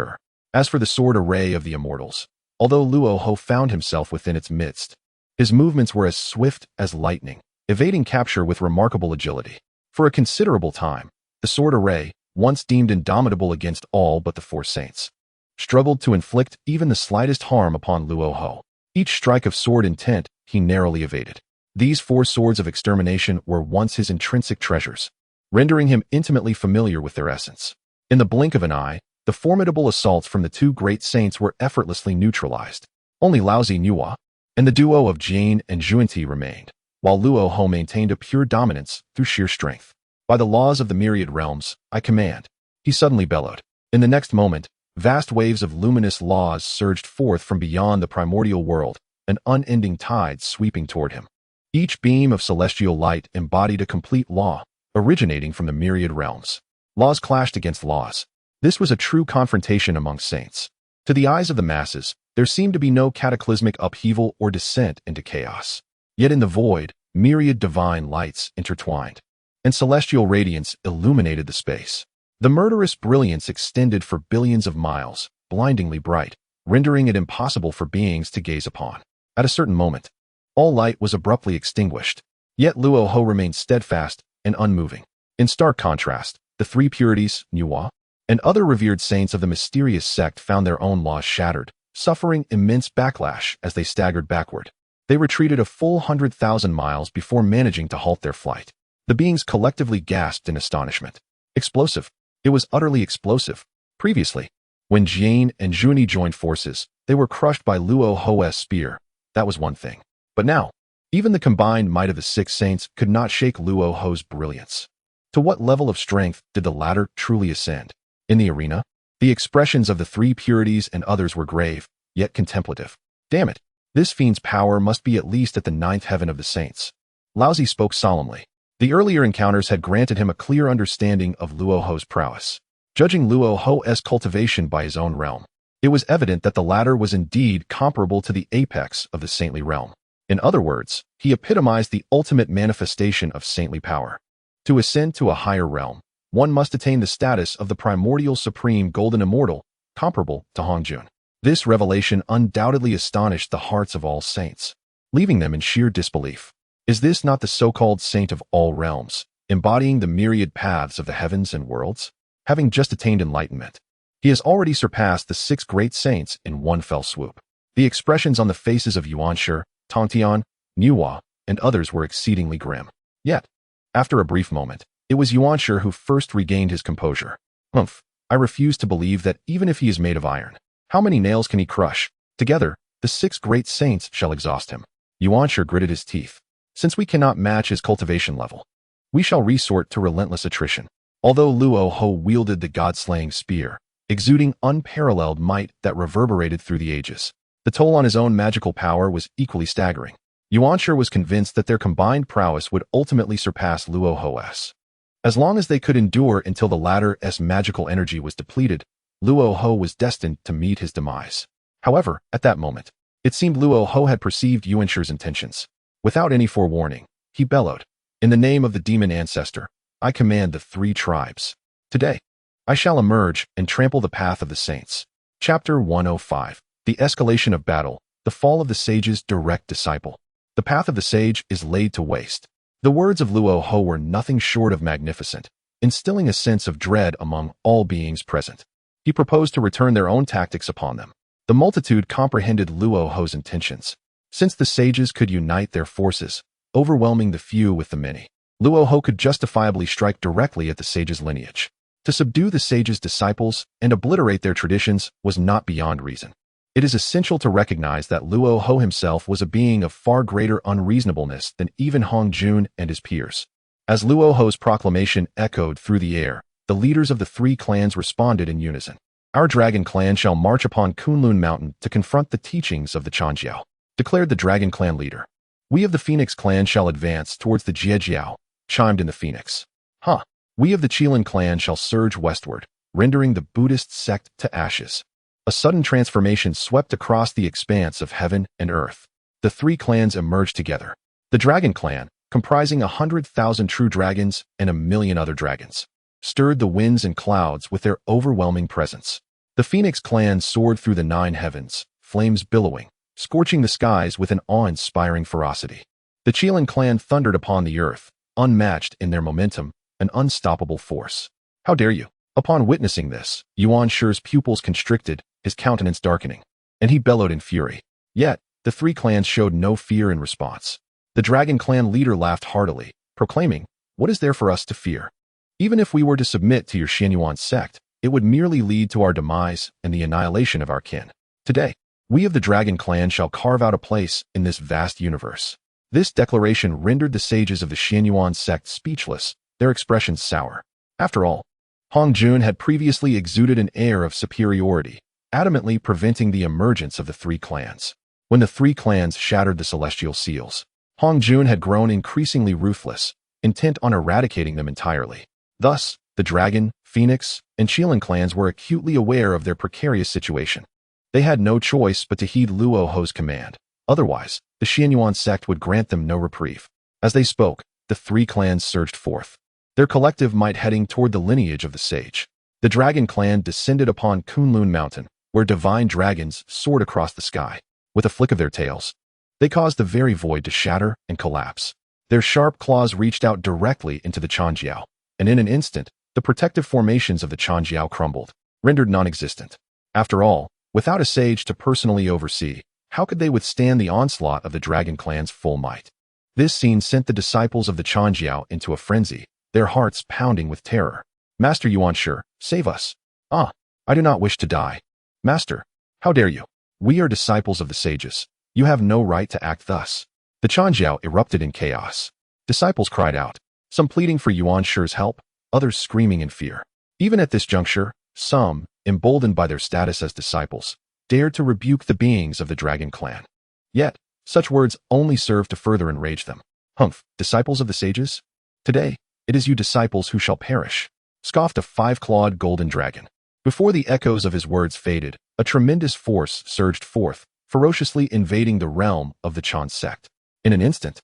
A: As for the sword array of the immortals, although Luo Ho found himself within its midst, his movements were as swift as lightning, evading capture with remarkable agility. For a considerable time, the sword array, once deemed indomitable against all but the four saints, struggled to inflict even the slightest harm upon Luo Ho. Each strike of sword intent he narrowly evaded. These four swords of extermination were once his intrinsic treasures, rendering him intimately familiar with their essence. In the blink of an eye, the formidable assaults from the two great saints were effortlessly neutralized. Only Laozi Nuwa and the duo of Jane and Juanti remained, while Luo Ho maintained a pure dominance through sheer strength. By the laws of the myriad realms, I command, he suddenly bellowed. In the next moment, vast waves of luminous laws surged forth from beyond the primordial world, an unending tide sweeping toward him. Each beam of celestial light embodied a complete law, originating from the myriad realms. Laws clashed against laws. This was a true confrontation among saints. To the eyes of the masses, there seemed to be no cataclysmic upheaval or descent into chaos. Yet in the void, myriad divine lights intertwined, and celestial radiance illuminated the space. The murderous brilliance extended for billions of miles, blindingly bright, rendering it impossible for beings to gaze upon. At a certain moment, all light was abruptly extinguished, yet Luo Ho remained steadfast and unmoving. In stark contrast, the three purities, Nuwa, and other revered saints of the mysterious sect found their own laws shattered, suffering immense backlash as they staggered backward. They retreated a full 100,000 miles before managing to halt their flight. The beings collectively gasped in astonishment. Explosive. It was utterly explosive. Previously, when Jane and Junie joined forces, they were crushed by Luo Ho's spear. That was one thing. But now, even the combined might of the six saints could not shake Luo Ho's brilliance. To what level of strength did the latter truly ascend? In the arena, the expressions of the three purities and others were grave, yet contemplative. Damn it, this fiend's power must be at least at the ninth heaven of the saints. Laozi spoke solemnly. The earlier encounters had granted him a clear understanding of Luo Ho's prowess. Judging Luo Ho's cultivation by his own realm, it was evident that the latter was indeed comparable to the apex of the saintly realm. In other words, he epitomized the ultimate manifestation of saintly power. To ascend to a higher realm, one must attain the status of the primordial supreme golden immortal, comparable to Hongjun. This revelation undoubtedly astonished the hearts of all saints, leaving them in sheer disbelief. Is this not the so-called saint of all realms, embodying the myriad paths of the heavens and worlds? Having just attained enlightenment, he has already surpassed the 6 great saints in one fell swoop. The expressions on the faces of Yuanshi, Tongtian, Nuwa, and others were exceedingly grim. Yet, after a brief moment, it was Yuanshi who first regained his composure. Humph, I refuse to believe that even if he is made of iron, how many nails can he crush? Together, the 6 great saints shall exhaust him. Yuanshi gritted his teeth. Since we cannot match his cultivation level, we shall resort to relentless attrition. Although Luo Ho wielded the god-slaying spear, exuding unparalleled might that reverberated through the ages, the toll on his own magical power was equally staggering. Yuanshi was convinced that their combined prowess would ultimately surpass Luo Ho's. As long as they could endure until the latter's magical energy was depleted, Luo Ho was destined to meet his demise. However, at that moment, it seemed Luo Ho had perceived Yuanshi's intentions. Without any forewarning, he bellowed, "In the name of the demon ancestor, I command the 3 tribes. Today, I shall emerge and trample the path of the saints." Chapter 105. The Escalation of Battle, the Fall of the Sage's Direct Disciple. The path of the sage is laid to waste. The words of Luo Ho were nothing short of magnificent, instilling a sense of dread among all beings present. He proposed to return their own tactics upon them. The multitude comprehended Luo Ho's intentions. Since the sages could unite their forces, overwhelming the few with the many, Luo Ho could justifiably strike directly at the sage's lineage. To subdue the sage's disciples and obliterate their traditions was not beyond reason. It is essential to recognize that Luo Ho himself was a being of far greater unreasonableness than even Hongjun and his peers. As Luo Ho's proclamation echoed through the air, the leaders of the 3 clans responded in unison. "Our dragon clan shall march upon Kunlun Mountain to confront the teachings of the Chanjiao," declared the dragon clan leader. "We of the Phoenix clan shall advance towards the Jiejiao," chimed in the Phoenix. "Huh. We of the Qilin clan shall surge westward, rendering the Buddhist sect to ashes." A sudden transformation swept across the expanse of heaven and earth. The 3 clans emerged together. The Dragon Clan, comprising 100,000 true dragons and 1,000,000 other dragons, stirred the winds and clouds with their overwhelming presence. The Phoenix Clan soared through the 9 heavens, flames billowing, scorching the skies with an awe-inspiring ferocity. The Qilin Clan thundered upon the earth, unmatched in their momentum, an unstoppable force. "How dare you?" Upon witnessing this, Yuanshi's pupils constricted, his countenance darkening, and he bellowed in fury. Yet, the 3 clans showed no fear in response. The Dragon Clan leader laughed heartily, proclaiming, "What is there for us to fear? Even if we were to submit to your Xianyuan sect, it would merely lead to our demise and the annihilation of our kin. Today, we of the Dragon Clan shall carve out a place in this vast universe." This declaration rendered the sages of the Xianyuan sect speechless, their expressions sour. After all, Hongjun had previously exuded an air of superiority, adamantly preventing the emergence of the 3 clans. When the 3 clans shattered the celestial seals, Hongjun had grown increasingly ruthless, intent on eradicating them entirely. Thus, the Dragon, Phoenix, and Qilin clans were acutely aware of their precarious situation. They had no choice but to heed Luo Ho's command. Otherwise, the Xianyuan sect would grant them no reprieve. As they spoke, the 3 clans surged forth, their collective might heading toward the lineage of the sage. The Dragon Clan descended upon Kunlun Mountain, where divine dragons soared across the sky. With a flick of their tails, they caused the very void to shatter and collapse. Their sharp claws reached out directly into the Chanjiao, and in an instant, the protective formations of the Chanjiao crumbled, rendered non-existent. After all, without a sage to personally oversee, how could they withstand the onslaught of the Dragon Clan's full might? This scene sent the disciples of the Chanjiao into a frenzy, their hearts pounding with terror. "Master Yuanshi, save us." "Ah, I do not wish to die." "Master, how dare you? We are disciples of the sages. You have no right to act thus." The Chanjiao erupted in chaos. Disciples cried out, some pleading for Yuanshi's help, others screaming in fear. Even at this juncture, some, emboldened by their status as disciples, dared to rebuke the beings of the Dragon Clan. Yet, such words only served to further enrage them. "Humph, disciples of the sages? Today, it is you disciples who shall perish," scoffed a 5-clawed golden dragon. Before the echoes of his words faded, a tremendous force surged forth, ferociously invading the realm of the Chan sect. In an instant,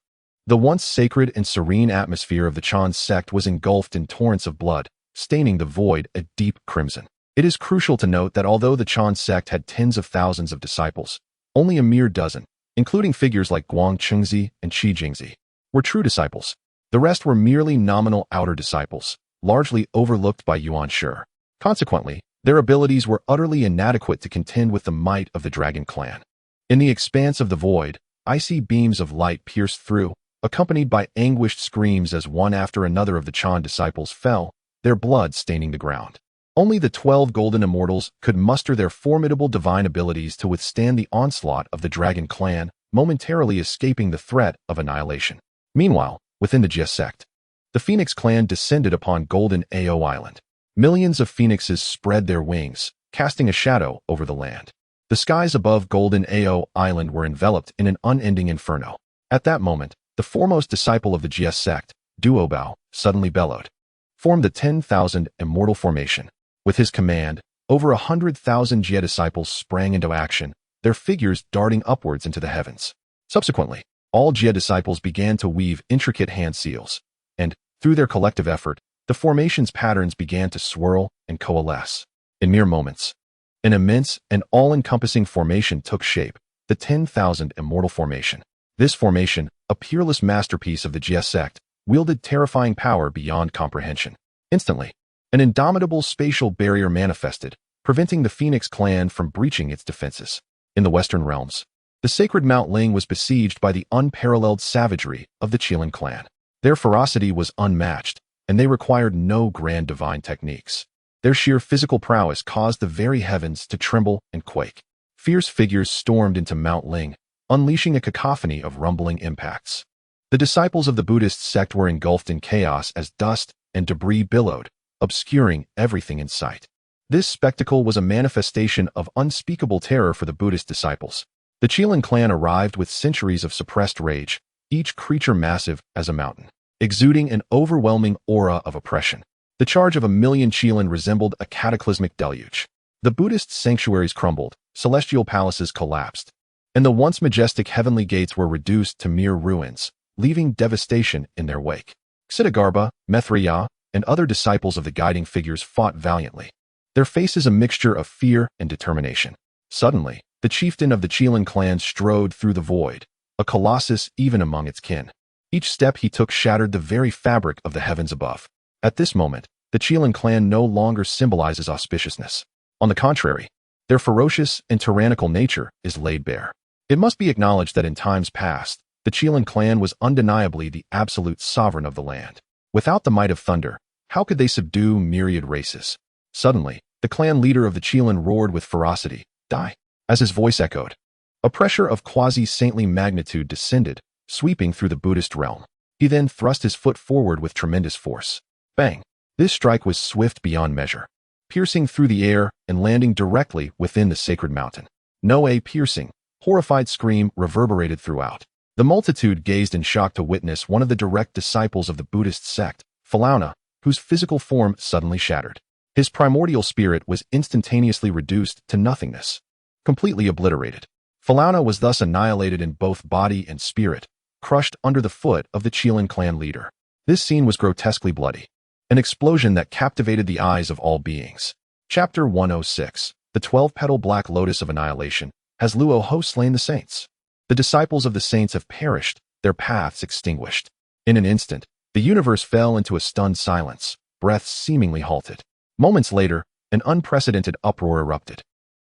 A: the once sacred and serene atmosphere of the Chan sect was engulfed in torrents of blood, staining the void a deep crimson. It is crucial to note that although the Chan sect had tens of thousands of disciples, only a mere dozen, including figures like Guang Chengzi and Qi Jingzi, were true disciples. The rest were merely nominal outer disciples, largely overlooked by Yuan Shi. Consequently, their abilities were utterly inadequate to contend with the might of the Dragon Clan. In the expanse of the void, icy beams of light pierced through, accompanied by anguished screams as one after another of the Chan disciples fell, their blood staining the ground. Only the 12 golden immortals could muster their formidable divine abilities to withstand the onslaught of the Dragon Clan, momentarily escaping the threat of annihilation. Meanwhile, within the Jia sect, the Phoenix clan descended upon Golden Ao Island. Millions of phoenixes spread their wings, casting a shadow over the land. The skies above Golden Ao Island were enveloped in an unending inferno. At that moment, the foremost disciple of the Jia sect, Duobao, suddenly bellowed. Formed the 10,000 immortal formation. With his command, over 100,000 Jia disciples sprang into action, their figures darting upwards into the heavens. Subsequently, all Jia disciples began to weave intricate hand seals, and, through their collective effort, the formation's patterns began to swirl and coalesce. In mere moments, an immense and all-encompassing formation took shape, the 10,000 immortal formation. This formation, a peerless masterpiece of the Jia sect, wielded terrifying power beyond comprehension. Instantly, an indomitable spatial barrier manifested, preventing the Phoenix clan from breaching its defenses. In the Western realms, the sacred Mount Ling was besieged by the unparalleled savagery of the Qilin clan. Their ferocity was unmatched, and they required no grand divine techniques. Their sheer physical prowess caused the very heavens to tremble and quake. Fierce figures stormed into Mount Ling, unleashing a cacophony of rumbling impacts. The disciples of the Buddhist sect were engulfed in chaos as dust and debris billowed, obscuring everything in sight. This spectacle was a manifestation of unspeakable terror for the Buddhist disciples. The Qilin clan arrived with centuries of suppressed rage, each creature massive as a mountain, exuding an overwhelming aura of oppression. The charge of 1,000,000 Qilin resembled a cataclysmic deluge. The Buddhist sanctuaries crumbled, celestial palaces collapsed, and the once majestic heavenly gates were reduced to mere ruins, leaving devastation in their wake. Ksitigarbha, Maitreya, and other disciples of the guiding figures fought valiantly, their faces a mixture of fear and determination. Suddenly, the chieftain of the Qilin clan strode through the void, a colossus even among its kin. Each step he took shattered the very fabric of the heavens above. At this moment, the Qilin clan no longer symbolizes auspiciousness. On the contrary, their ferocious and tyrannical nature is laid bare. It must be acknowledged that in times past, the Qilin clan was undeniably the absolute sovereign of the land. Without the might of thunder, how could they subdue myriad races? Suddenly, the clan leader of the Qilin roared with ferocity, "Die!" As his voice echoed, a pressure of quasi-saintly magnitude descended, sweeping through the Buddhist realm. He then thrust his foot forward with tremendous force. Bang! This strike was swift beyond measure, piercing through the air and landing directly within the sacred mountain. A piercing, horrified scream reverberated throughout. The multitude gazed in shock to witness one of the direct disciples of the Buddhist sect, Phalauna, whose physical form suddenly shattered. His primordial spirit was instantaneously reduced to nothingness, completely obliterated. Phalauna was thus annihilated in both body and spirit, crushed under the foot of the Qilin clan leader. This scene was grotesquely bloody, an explosion that captivated the eyes of all beings. Chapter 106, The 12-Petal Black Lotus of Annihilation. Has Luo Ho slain the saints? The disciples of the saints have perished, their paths extinguished. In an instant, the universe fell into a stunned silence, breaths seemingly halted. Moments later, an unprecedented uproar erupted.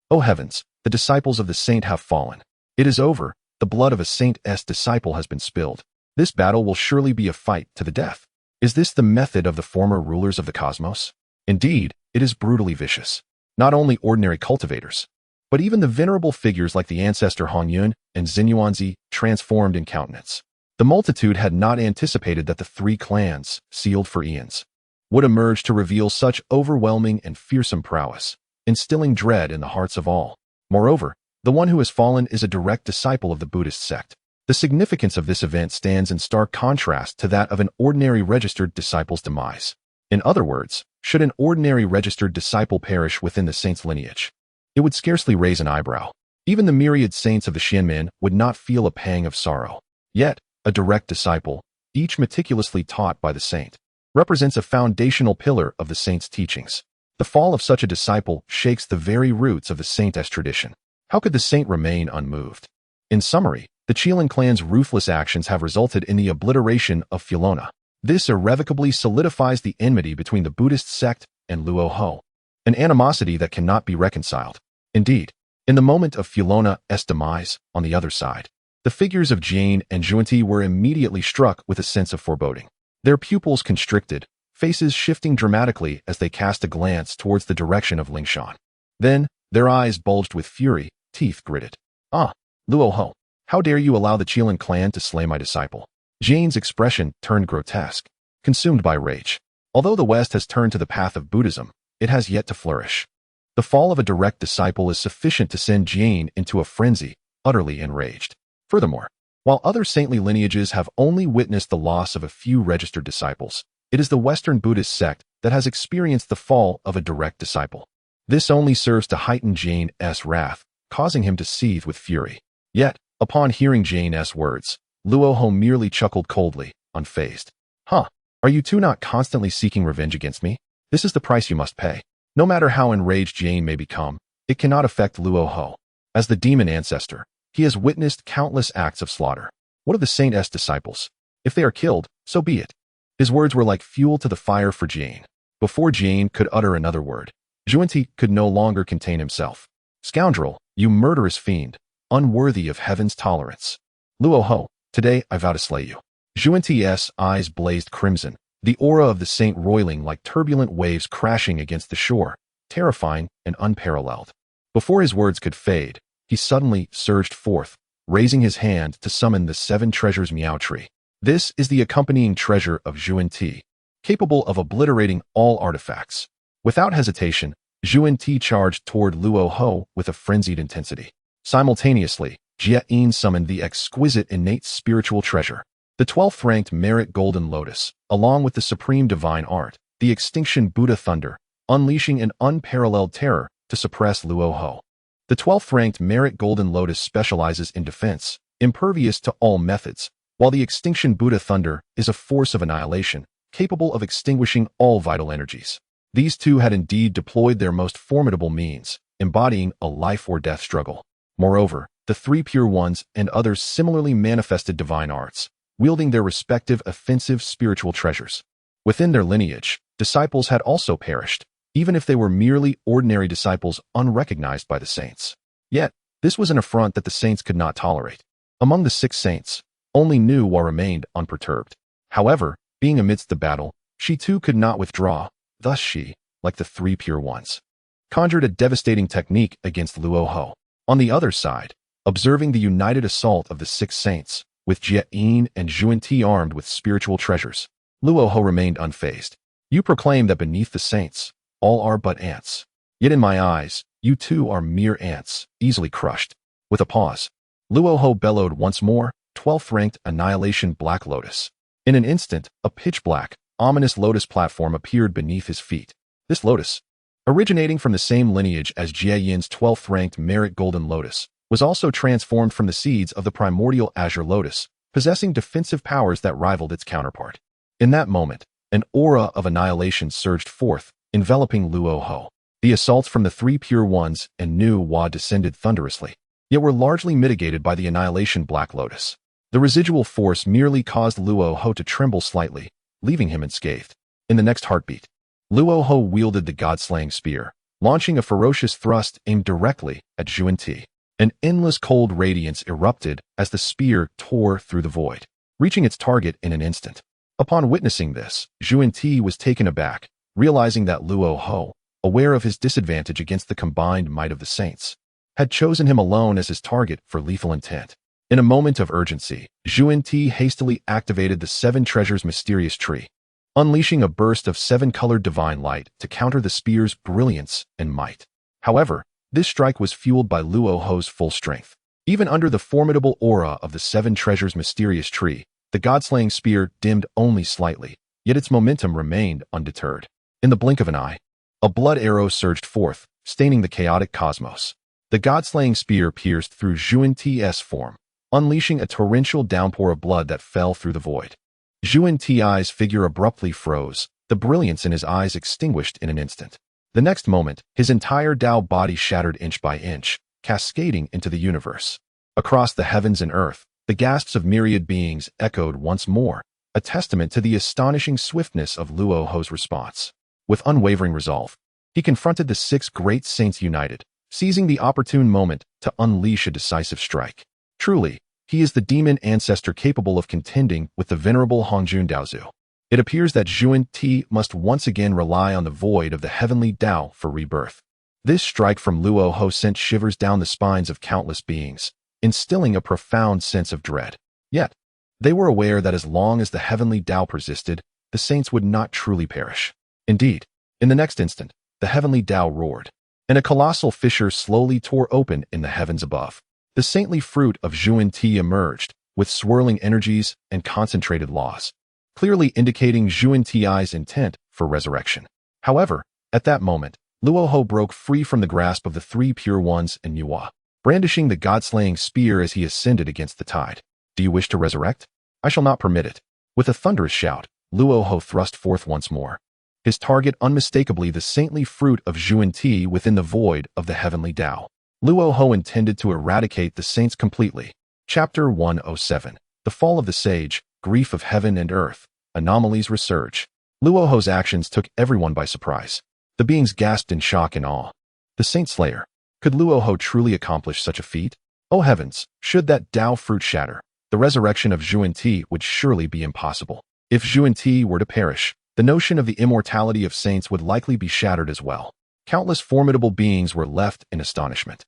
A: O heavens, the disciples of the saint have fallen. It is over, the blood of a saint's disciple has been spilled. This battle will surely be a fight to the death. Is this the method of the former rulers of the cosmos? Indeed, it is brutally vicious. Not only ordinary cultivators, but even the venerable figures like the ancestor Honyun and Xinyuanzi transformed in countenance. The multitude had not anticipated that the three clans, sealed for eons, would emerge to reveal such overwhelming and fearsome prowess, instilling dread in the hearts of all. Moreover, the one who has fallen is a direct disciple of the Buddhist sect. The significance of this event stands in stark contrast to that of an ordinary registered disciple's demise. In other words, should an ordinary registered disciple perish within the saint's lineage, it would scarcely raise an eyebrow. Even the myriad saints of the Xianmen would not feel a pang of sorrow. Yet, a direct disciple, each meticulously taught by the saint, represents a foundational pillar of the saint's teachings. The fall of such a disciple shakes the very roots of the saint's tradition. How could the saint remain unmoved? In summary, the Qilin clan's ruthless actions have resulted in the obliteration of Fulona. This irrevocably solidifies the enmity between the Buddhist sect and Luo Ho, an animosity that cannot be reconciled. Indeed, in the moment of Fulona's demise, on the other side, the figures of Jane and Xuanti were immediately struck with a sense of foreboding. Their pupils constricted, faces shifting dramatically as they cast a glance towards the direction of Lingshan. Then, their eyes bulged with fury, teeth gritted. "Ah, Luo Ho, how dare you allow the Qilin clan to slay my disciple?" Jane's expression turned grotesque, consumed by rage. Although the West has turned to the path of Buddhism, it has yet to flourish. The fall of a direct disciple is sufficient to send Jane into a frenzy, utterly enraged. Furthermore, while other saintly lineages have only witnessed the loss of a few registered disciples, it is the Western Buddhist sect that has experienced the fall of a direct disciple. This only serves to heighten Jane's wrath, causing him to seethe with fury. Yet, upon hearing Jane's words, Luo Ho merely chuckled coldly, unfazed. "Huh, are you two not constantly seeking revenge against me? This is the price you must pay." No matter how enraged Jane may become, it cannot affect Luo Ho. As the demon ancestor, he has witnessed countless acts of slaughter. What of the saint's disciples? If they are killed, so be it. His words were like fuel to the fire for Jane. Before Jane could utter another word, Xuanti could no longer contain himself. "Scoundrel, you murderous fiend, unworthy of heaven's tolerance. Luo Ho, today I vow to slay you." Xuanti's eyes blazed crimson, the aura of the saint roiling like turbulent waves crashing against the shore, terrifying and unparalleled. Before his words could fade, he suddenly surged forth, raising his hand to summon the seven treasures Miao Tree. This is the accompanying treasure of Xuanti, capable of obliterating all artifacts. Without hesitation, Xuanti charged toward Luo Ho with a frenzied intensity. Simultaneously, Jie Yin summoned the exquisite innate spiritual treasure, the 12th ranked merit golden lotus, along with the supreme divine art, the extinction Buddha thunder, unleashing an unparalleled terror to suppress Luo Ho. The 12th ranked merit golden lotus specializes in defense, impervious to all methods, while the extinction Buddha thunder is a force of annihilation, capable of extinguishing all vital energies. These two had indeed deployed their most formidable means, embodying a life or death struggle. Moreover, the three pure ones and others similarly manifested divine arts, wielding their respective offensive spiritual treasures. Within their lineage, disciples had also perished, even if they were merely ordinary disciples unrecognized by the saints. Yet, this was an affront that the saints could not tolerate. Among the 6 saints, only Nuwa remained unperturbed. However, being amidst the battle, she too could not withdraw. Thus she, like the 3 pure ones, conjured a devastating technique against Luo Ho. On the other side, observing the united assault of the 6 saints, with Jie Yin and Xuanti armed with spiritual treasures, Luo Ho remained unfazed. "You proclaim that beneath the saints, all are but ants. Yet in my eyes, you too are mere ants, easily crushed." With a pause, Luo Ho bellowed once more, 12th ranked Annihilation Black Lotus. In an instant, a pitch-black, ominous lotus platform appeared beneath his feet. This lotus, originating from the same lineage as Jie Yin's 12th ranked Merit Golden Lotus, was also transformed from the seeds of the primordial azure lotus, possessing defensive powers that rivaled its counterpart. In that moment, an aura of annihilation surged forth, enveloping Luo Ho. The assaults from the 3 pure ones and Nuwa descended thunderously, yet were largely mitigated by the annihilation Black Lotus. The residual force merely caused Luo Ho to tremble slightly, leaving him unscathed. In the next heartbeat, Luo Ho wielded the god-slaying spear, launching a ferocious thrust aimed directly at Xuanti. An endless cold radiance erupted as the spear tore through the void, reaching its target in an instant. Upon witnessing this, Xuanti was taken aback, realizing that Luo Ho, aware of his disadvantage against the combined might of the saints, had chosen him alone as his target for lethal intent. In a moment of urgency, Xuanti hastily activated the 7 treasures mysterious tree, unleashing a burst of 7-colored divine light to counter the spear's brilliance and might. However, this strike was fueled by Luo Ho's full strength. Even under the formidable aura of the 7 treasures mysterious tree, the god-slaying spear dimmed only slightly, yet its momentum remained undeterred. In the blink of an eye, a blood arrow surged forth, staining the chaotic cosmos. The god-slaying spear pierced through Xuanti's form, unleashing a torrential downpour of blood that fell through the void. Zhuan Ti's figure abruptly froze, the brilliance in his eyes extinguished in an instant. The next moment, his entire Dao body shattered inch by inch, cascading into the universe. Across the heavens and earth, the gasps of myriad beings echoed once more, a testament to the astonishing swiftness of Luo Ho's response. With unwavering resolve, he confronted the 6 great saints united, seizing the opportune moment to unleash a decisive strike. Truly, he is the demon ancestor capable of contending with the venerable Hongjun Daozu. It appears that Zhuan Ti must once again rely on the void of the heavenly Dao for rebirth. This strike from Luo Ho sent shivers down the spines of countless beings, instilling a profound sense of dread. Yet, they were aware that as long as the heavenly Dao persisted, the saints would not truly perish. Indeed, in the next instant, the heavenly Dao roared, and a colossal fissure slowly tore open in the heavens above. The saintly fruit of Zhuan Ti emerged, with swirling energies and concentrated laws, clearly indicating Zhuan Ti's intent for resurrection. However, at that moment, Luo Ho broke free from the grasp of the 3 pure ones and Nuwa, brandishing the god-slaying spear as he ascended against the tide. Do you wish to resurrect? I shall not permit it. With a thunderous shout, Luo Ho thrust forth once more, his target unmistakably the saintly fruit of Zhuan Ti within the void of the heavenly Dao. Luo Ho intended to eradicate the saints completely. Chapter 107. The Fall of the Sage, Grief of Heaven and Earth, Anomalies Resurge. Luo Ho's actions took everyone by surprise. The beings gasped in shock and awe. The Saint Slayer. Could Luo Ho truly accomplish such a feat? Oh heavens, should that Dao fruit shatter, the resurrection of Zhuan Ti would surely be impossible. If Zhuan Ti were to perish, the notion of the immortality of saints would likely be shattered as well. Countless formidable beings were left in astonishment.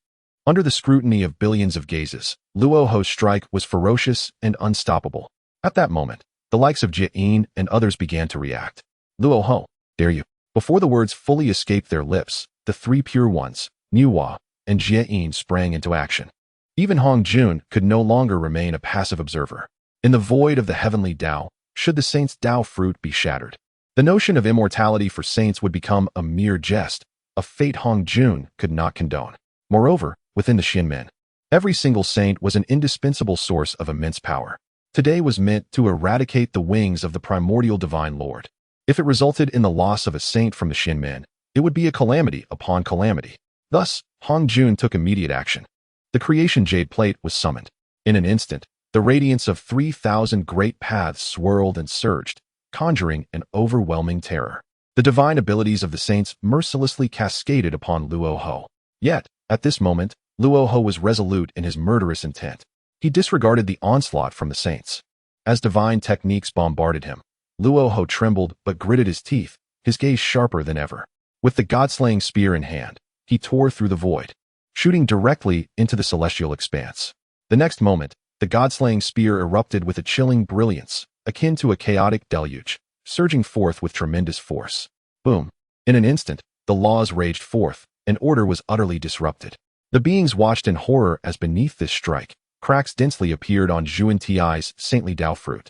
A: Under the scrutiny of billions of gazes, Luo Ho's strike was ferocious and unstoppable. At that moment, the likes of Jia and others began to react. Luo Ho, dare you? Before the words fully escaped their lips, the 3 pure ones, Nuwa and Jia sprang into action. Even Hongjun could no longer remain a passive observer. In the void of the heavenly Dao, should the saint's Dao fruit be shattered, the notion of immortality for saints would become a mere jest, a fate Hongjun could not condone. Moreover, within the Xinmen, every single saint was an indispensable source of immense power. Today was meant to eradicate the wings of the primordial divine lord. If it resulted in the loss of a saint from the Xinmen, it would be a calamity upon calamity. Thus, Hongjun took immediate action. The creation jade plate was summoned. In an instant, the radiance of 3,000 great paths swirled and surged, conjuring an overwhelming terror. The divine abilities of the saints mercilessly cascaded upon Luo Ho. Yet, at this moment, Luo Ho was resolute in his murderous intent. He disregarded the onslaught from the saints. As divine techniques bombarded him, Luo Ho trembled but gritted his teeth, his gaze sharper than ever. With the god-slaying spear in hand, he tore through the void, shooting directly into the celestial expanse. The next moment, the god-slaying spear erupted with a chilling brilliance, akin to a chaotic deluge, surging forth with tremendous force. Boom! In an instant, the laws raged forth, and order was utterly disrupted. The beings watched in horror as beneath this strike, cracks densely appeared on Zhuan Ti's saintly Dao fruit,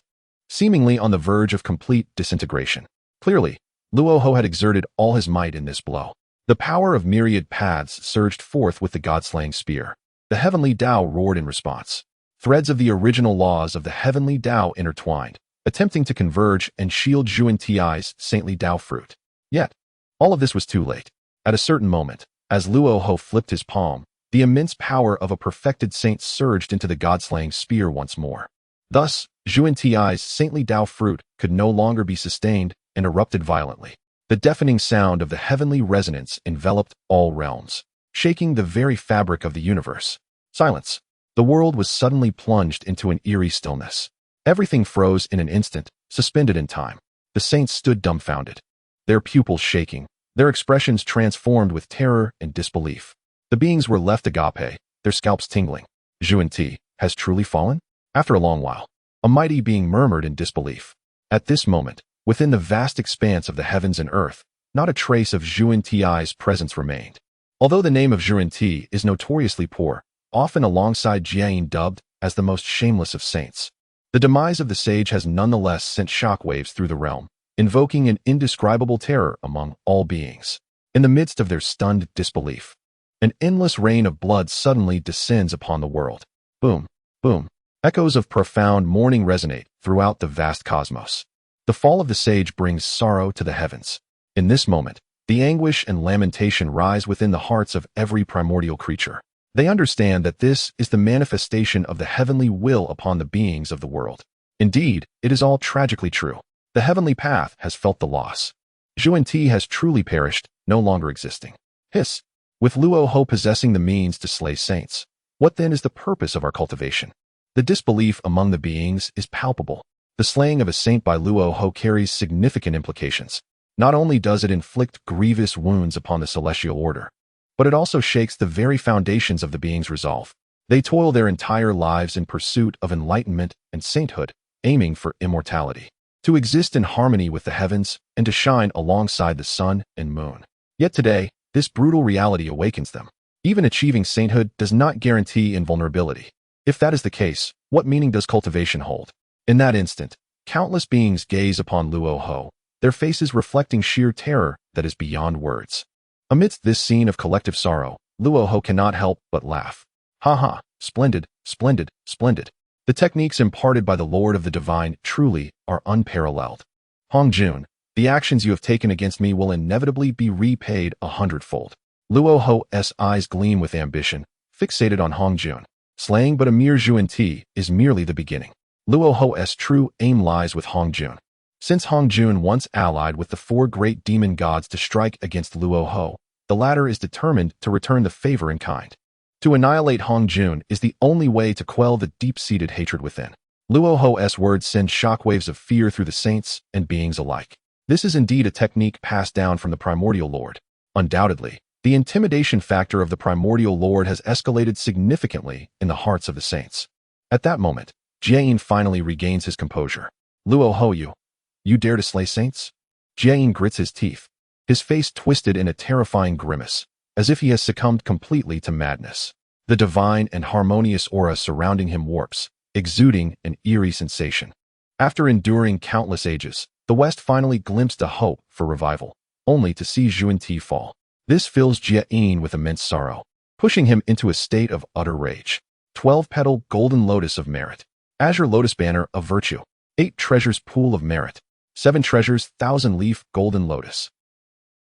A: seemingly on the verge of complete disintegration. Clearly, Luo Ho had exerted all his might in this blow. The power of myriad paths surged forth with the god-slaying spear. The heavenly Dao roared in response. Threads of the original laws of the heavenly Dao intertwined, attempting to converge and shield Zhuan Ti's saintly Dao fruit. Yet, all of this was too late. At a certain moment, as Luo Ho flipped his palm, the immense power of a perfected saint surged into the god-slaying spear once more. Thus, Zhuan Ti's saintly Dao fruit could no longer be sustained and erupted violently. The deafening sound of the heavenly resonance enveloped all realms, shaking the very fabric of the universe. Silence. The world was suddenly plunged into an eerie stillness. Everything froze in an instant, suspended in time. The saints stood dumbfounded, their pupils shaking, their expressions transformed with terror and disbelief. The beings were left agape, their scalps tingling. Zhuan Ti has truly fallen? After a long while, a mighty being murmured in disbelief. At this moment, within the vast expanse of the heavens and earth, not a trace of Zhuan Ti's presence remained. Although the name of Zhuan Ti is notoriously poor, often alongside Jiayin dubbed as the most shameless of saints, the demise of the sage has nonetheless sent shockwaves through the realm, invoking an indescribable terror among all beings. In the midst of their stunned disbelief, an endless rain of blood suddenly descends upon the world. Boom, boom. Echoes of profound mourning resonate throughout the vast cosmos. The fall of the sage brings sorrow to the heavens. In this moment, the anguish and lamentation rise within the hearts of every primordial creature. They understand that this is the manifestation of the heavenly will upon the beings of the world. Indeed, it is all tragically true. The heavenly path has felt the loss. Zhuan-Ti has truly perished, no longer existing. Hiss. With Luo Ho possessing the means to slay saints, what then is the purpose of our cultivation? The disbelief among the beings is palpable. The slaying of a saint by Luo Ho carries significant implications. Not only does it inflict grievous wounds upon the celestial order, but it also shakes the very foundations of the being's resolve. They toil their entire lives in pursuit of enlightenment and sainthood, aiming for immortality, to exist in harmony with the heavens and to shine alongside the sun and moon. Yet today, this brutal reality awakens them. Even achieving sainthood does not guarantee invulnerability. If that is the case, what meaning does cultivation hold? In that instant, countless beings gaze upon Luo Ho, their faces reflecting sheer terror that is beyond words. Amidst this scene of collective sorrow, Luo Ho cannot help but laugh. Ha ha, splendid, splendid, splendid. The techniques imparted by the Lord of the Divine truly are unparalleled. Hong Jun, the actions you have taken against me will inevitably be repaid 100-fold. Luo Ho's eyes gleam with ambition, fixated on Hong Jun. Slaying but a mere Zhuan-Ti is merely the beginning. Luo Ho's true aim lies with Hong Jun. Since Hong Jun once allied with the 4 great demon gods to strike against Luo Ho, the latter is determined to return the favor in kind. To annihilate Hong Jun is the only way to quell the deep-seated hatred within. Luo Ho's words send shockwaves of fear through the saints and beings alike. This is indeed a technique passed down from the Primordial Lord. Undoubtedly, the intimidation factor of the Primordial Lord has escalated significantly in the hearts of the saints. At that moment, Jieyin finally regains his composure. Luo Ho, you dare to slay saints? Jieyin grits his teeth, his face twisted in a terrifying grimace, as if he has succumbed completely to madness. The divine and harmonious aura surrounding him warps, exuding an eerie sensation. After enduring countless ages, the West finally glimpsed a hope for revival, only to see Zhuan-Ti fall. This fills Jieyin with immense sorrow, pushing him into a state of utter rage. 12-petal golden lotus of merit. Azure lotus banner of virtue. 8 treasures pool of merit. 7 treasures 1,000-leaf golden lotus.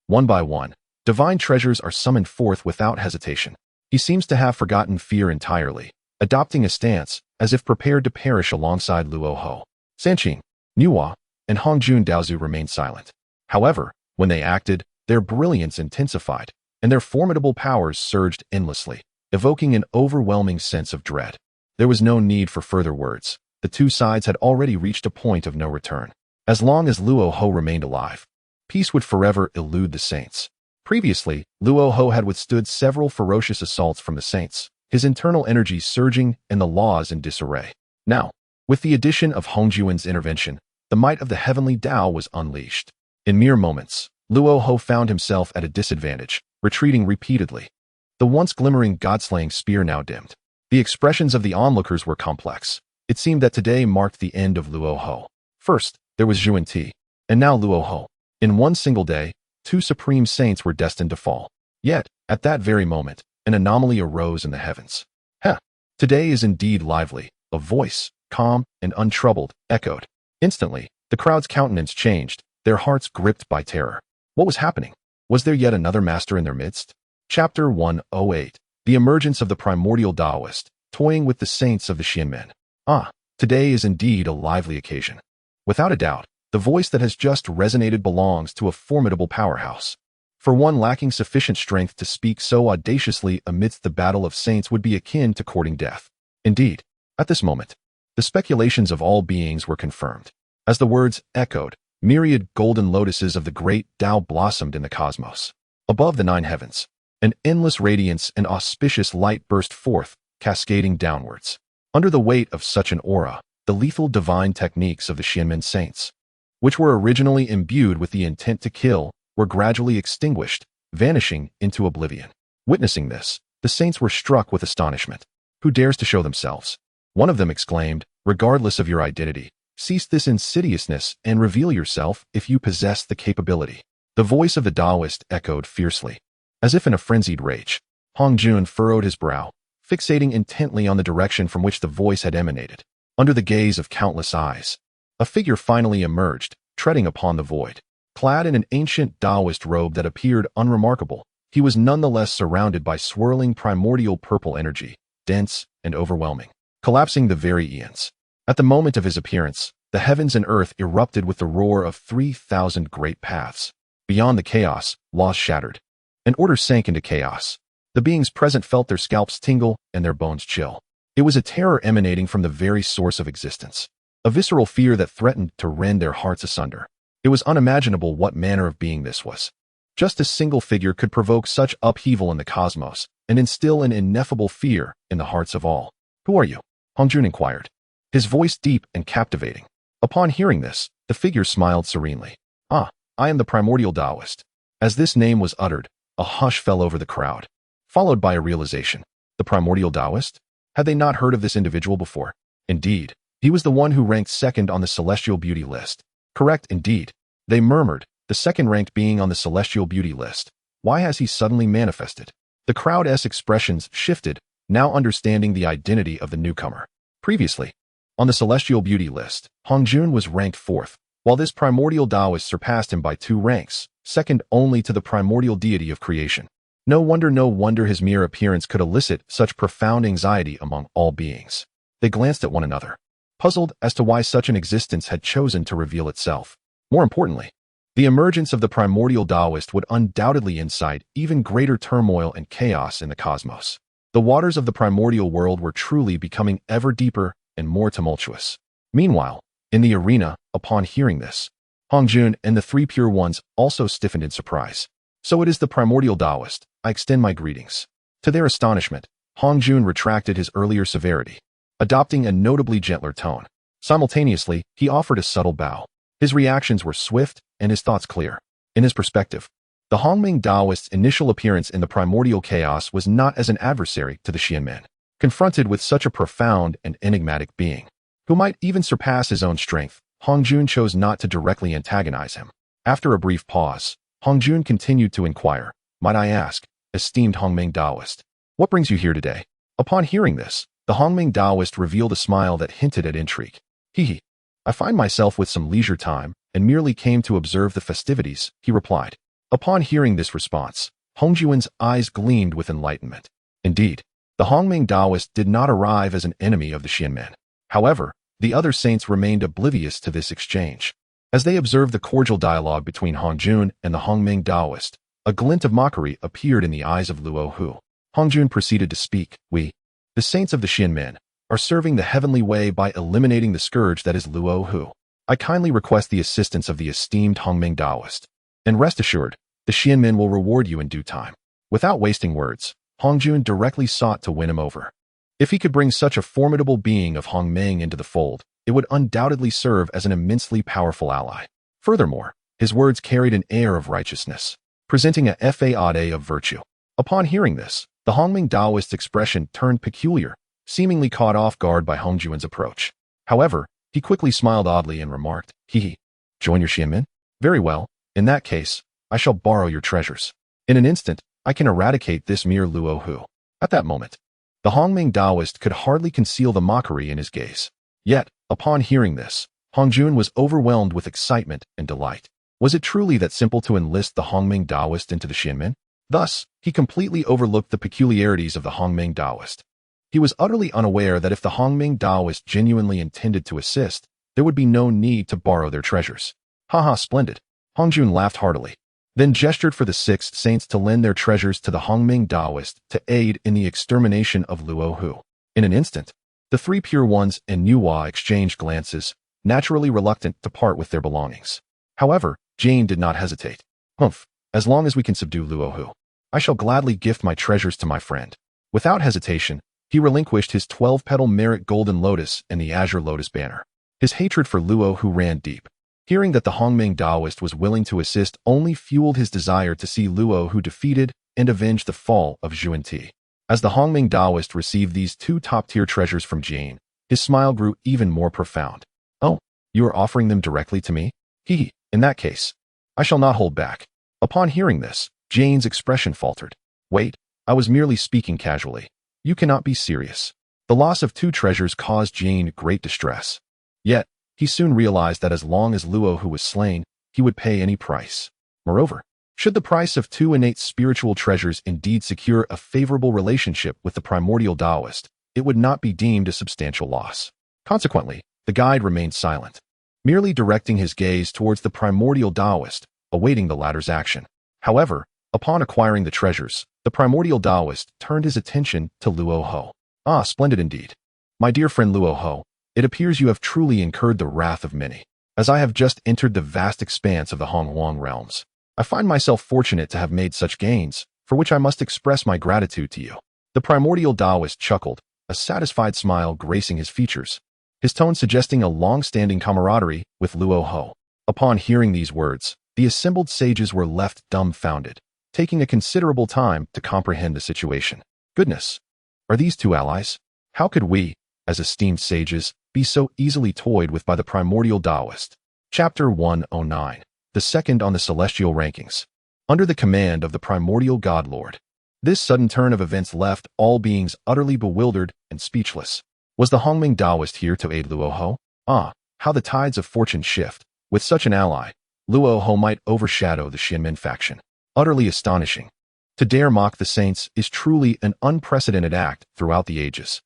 A: One by one, divine treasures are summoned forth without hesitation. He seems to have forgotten fear entirely, adopting a stance as if prepared to perish alongside Luo Ho. Sanqing, Nuwa, and Hong Jun Daozu remained silent. However, when they acted, their brilliance intensified, and their formidable powers surged endlessly, evoking an overwhelming sense of dread. There was no need for further words. The two sides had already reached a point of no return. As long as Luo Ho remained alive, peace would forever elude the saints. Previously, Luo Ho had withstood several ferocious assaults from the saints, his internal energy surging and the laws in disarray. Now, with the addition of Hong Juan's intervention, the might of the heavenly Tao was unleashed. In mere moments, Luo Ho found himself at a disadvantage, retreating repeatedly. The once glimmering god-slaying spear now dimmed. The expressions of the onlookers were complex. It seemed that today marked the end of Luo Ho. First, there was Zhuan-Ti, and now Luo Ho. In one single day, 2 supreme saints were destined to fall. Yet, at that very moment, an anomaly arose in the heavens. Today is indeed lively, a voice, calm and untroubled, echoed. Instantly, the crowd's countenance changed, their hearts gripped by terror. What was happening? Was there yet another master in their midst? Chapter 108. The emergence of the primordial Taoist, toying with the saints of the Xianmen. Today is indeed a lively occasion. Without a doubt, the voice that has just resonated belongs to a formidable powerhouse. For one lacking sufficient strength to speak so audaciously amidst the battle of saints would be akin to courting death. Indeed, at this moment, the speculations of all beings were confirmed. As the words echoed, myriad golden lotuses of the Great Dao blossomed in the cosmos. Above the 9 heavens, an endless radiance and auspicious light burst forth, cascading downwards. Under the weight of such an aura, the lethal divine techniques of the Xianmen saints, which were originally imbued with the intent to kill, were gradually extinguished, vanishing into oblivion. Witnessing this, the saints were struck with astonishment. Who dares to show themselves? One of them exclaimed, regardless of your identity, cease this insidiousness and reveal yourself if you possess the capability. The voice of the Taoist echoed fiercely. As if in a frenzied rage, Hong Jun furrowed his brow, fixating intently on the direction from which the voice had emanated. Under the gaze of countless eyes, a figure finally emerged, treading upon the void. Clad in an ancient Taoist robe that appeared unremarkable, he was nonetheless surrounded by swirling primordial purple energy, dense and overwhelming, collapsing the very eons. At the moment of his appearance, the heavens and earth erupted with the roar of 3,000 great paths. Beyond the chaos, laws shattered, and order sank into chaos. The beings present felt their scalps tingle and their bones chill. It was a terror emanating from the very source of existence, a visceral fear that threatened to rend their hearts asunder. It was unimaginable what manner of being this was. Just a single figure could provoke such upheaval in the cosmos and instill an ineffable fear in the hearts of all. "Who are you?" Hongjun inquired, his voice deep and captivating. Upon hearing this, the figure smiled serenely. "Ah, I am the Primordial Taoist." As this name was uttered, a hush fell over the crowd, followed by a realization. The Primordial Taoist? Had they not heard of this individual before? Indeed, he was the one who ranked second on the Celestial Beauty list. Correct, indeed. They murmured, the second-ranked being on the Celestial Beauty list. Why has he suddenly manifested? The crowd's expressions shifted, now understanding the identity of the newcomer. Previously, on the Celestial Beauty list, Hongjun was ranked fourth, while this Primordial Taoist surpassed him by 2 ranks, second only to the primordial deity of creation. No wonder his mere appearance could elicit such profound anxiety among all beings. They glanced at one another, puzzled as to why such an existence had chosen to reveal itself. More importantly, the emergence of the Primordial Taoist would undoubtedly incite even greater turmoil and chaos in the cosmos. The waters of the Primordial World were truly becoming ever deeper and more tumultuous. Meanwhile, in the arena, upon hearing this, Hongjun and the 3 Pure Ones also stiffened in surprise. "So it is the Primordial Taoist. I extend my greetings." To their astonishment, Hongjun retracted his earlier severity, adopting a notably gentler tone. Simultaneously, he offered a subtle bow. His reactions were swift and his thoughts clear. In his perspective, the Hongming Taoist's initial appearance in the primordial chaos was not as an adversary to the Xianmen. Confronted with such a profound and enigmatic being, who might even surpass his own strength, Hongjun chose not to directly antagonize him. After a brief pause, Hongjun continued to inquire, "Might I ask, esteemed Hongming Taoist, what brings you here today?" Upon hearing this, the Hongming Taoist revealed a smile that hinted at intrigue. "Hee, I find myself with some leisure time and merely came to observe the festivities," he replied. Upon hearing this response, Hongjun's eyes gleamed with enlightenment. Indeed, the Hongming Taoist did not arrive as an enemy of the Xianmen. However, the other saints remained oblivious to this exchange. As they observed the cordial dialogue between Hongjun and the Hongming Taoist, a glint of mockery appeared in the eyes of Luo Hu. Hongjun proceeded to speak. "We, the saints of the Xianmen, are serving the heavenly way by eliminating the scourge that is Luo Hu. I kindly request the assistance of the esteemed Hongming Taoist. And rest assured, the Xianmen will reward you in due time." Without wasting words, Hongjun directly sought to win him over. If he could bring such a formidable being of Hongmeng into the fold, it would undoubtedly serve as an immensely powerful ally. Furthermore, his words carried an air of righteousness, presenting a facade of virtue. Upon hearing this, the Hongming Taoist's expression turned peculiar, seemingly caught off guard by Hongjun's approach. However, he quickly smiled oddly and remarked, "Hee, join your Xianmen? Very well. In that case, I shall borrow your treasures. In an instant, I can eradicate this mere Luo Hu." At that moment, the Hongming Taoist could hardly conceal the mockery in his gaze. Yet, upon hearing this, Hongjun was overwhelmed with excitement and delight. Was it truly that simple to enlist the Hongming Taoist into the Xianmen? Thus, he completely overlooked the peculiarities of the Hongming Taoist. He was utterly unaware that if the Hongming Taoist genuinely intended to assist, there would be no need to borrow their treasures. "Haha, splendid." Hongjun laughed heartily, then gestured for the 6 saints to lend their treasures to the Hongming Taoist to aid in the extermination of Luo Hu. In an instant, the 3 Pure Ones and Nuwa exchanged glances, naturally reluctant to part with their belongings. However, Jane did not hesitate. "Humph, as long as we can subdue Luo Hu, I shall gladly gift my treasures to my friend." Without hesitation, he relinquished his 12-petal merit golden lotus and the azure lotus banner. His hatred for Luo Hu ran deep. Hearing that the Hongming Taoist was willing to assist only fueled his desire to see Luo Hu defeated and avenge the fall of Zhuan-Ti. As the Hongming Taoist received these 2 top-tier treasures from Jane, his smile grew even more profound. "Oh, you are offering them directly to me? Hee, in that case, I shall not hold back." Upon hearing this, Jane's expression faltered. "Wait, I was merely speaking casually. You cannot be serious. The loss of 2 treasures caused Jane great distress. Yet, he soon realized that as long as Luo Hu was slain, he would pay any price. Moreover, should the price of 2 innate spiritual treasures indeed secure a favorable relationship with the primordial Taoist, it would not be deemed a substantial loss. Consequently, the guide remained silent, merely directing his gaze towards the primordial Taoist, awaiting the latter's action. However, upon acquiring the treasures, the primordial Taoist turned his attention to Luo Ho. Ah, splendid indeed. My dear friend Luo Ho, it appears you have truly incurred the wrath of many. As I have just entered the vast expanse of the Honghuang realms, I find myself fortunate to have made such gains, for which I must express my gratitude to you. The primordial Taoist chuckled, a satisfied smile gracing his features, his tone suggesting a long-standing camaraderie with Luo Ho. Upon hearing these words, the assembled sages were left dumbfounded, taking a considerable time to comprehend the situation. Goodness! Are these 2 allies? How could we, as esteemed sages, be so easily toyed with by the primordial Taoist? Chapter 109. The second on the celestial rankings. Under the command of the primordial God Lord. This sudden turn of events left all beings utterly bewildered and speechless. Was the Hongming Taoist here to aid Luo Ho? Ah, how the tides of fortune shift. With such an ally, Luo Ho might overshadow the Xianmen faction. Utterly astonishing. To dare mock the saints is truly an unprecedented act throughout the ages.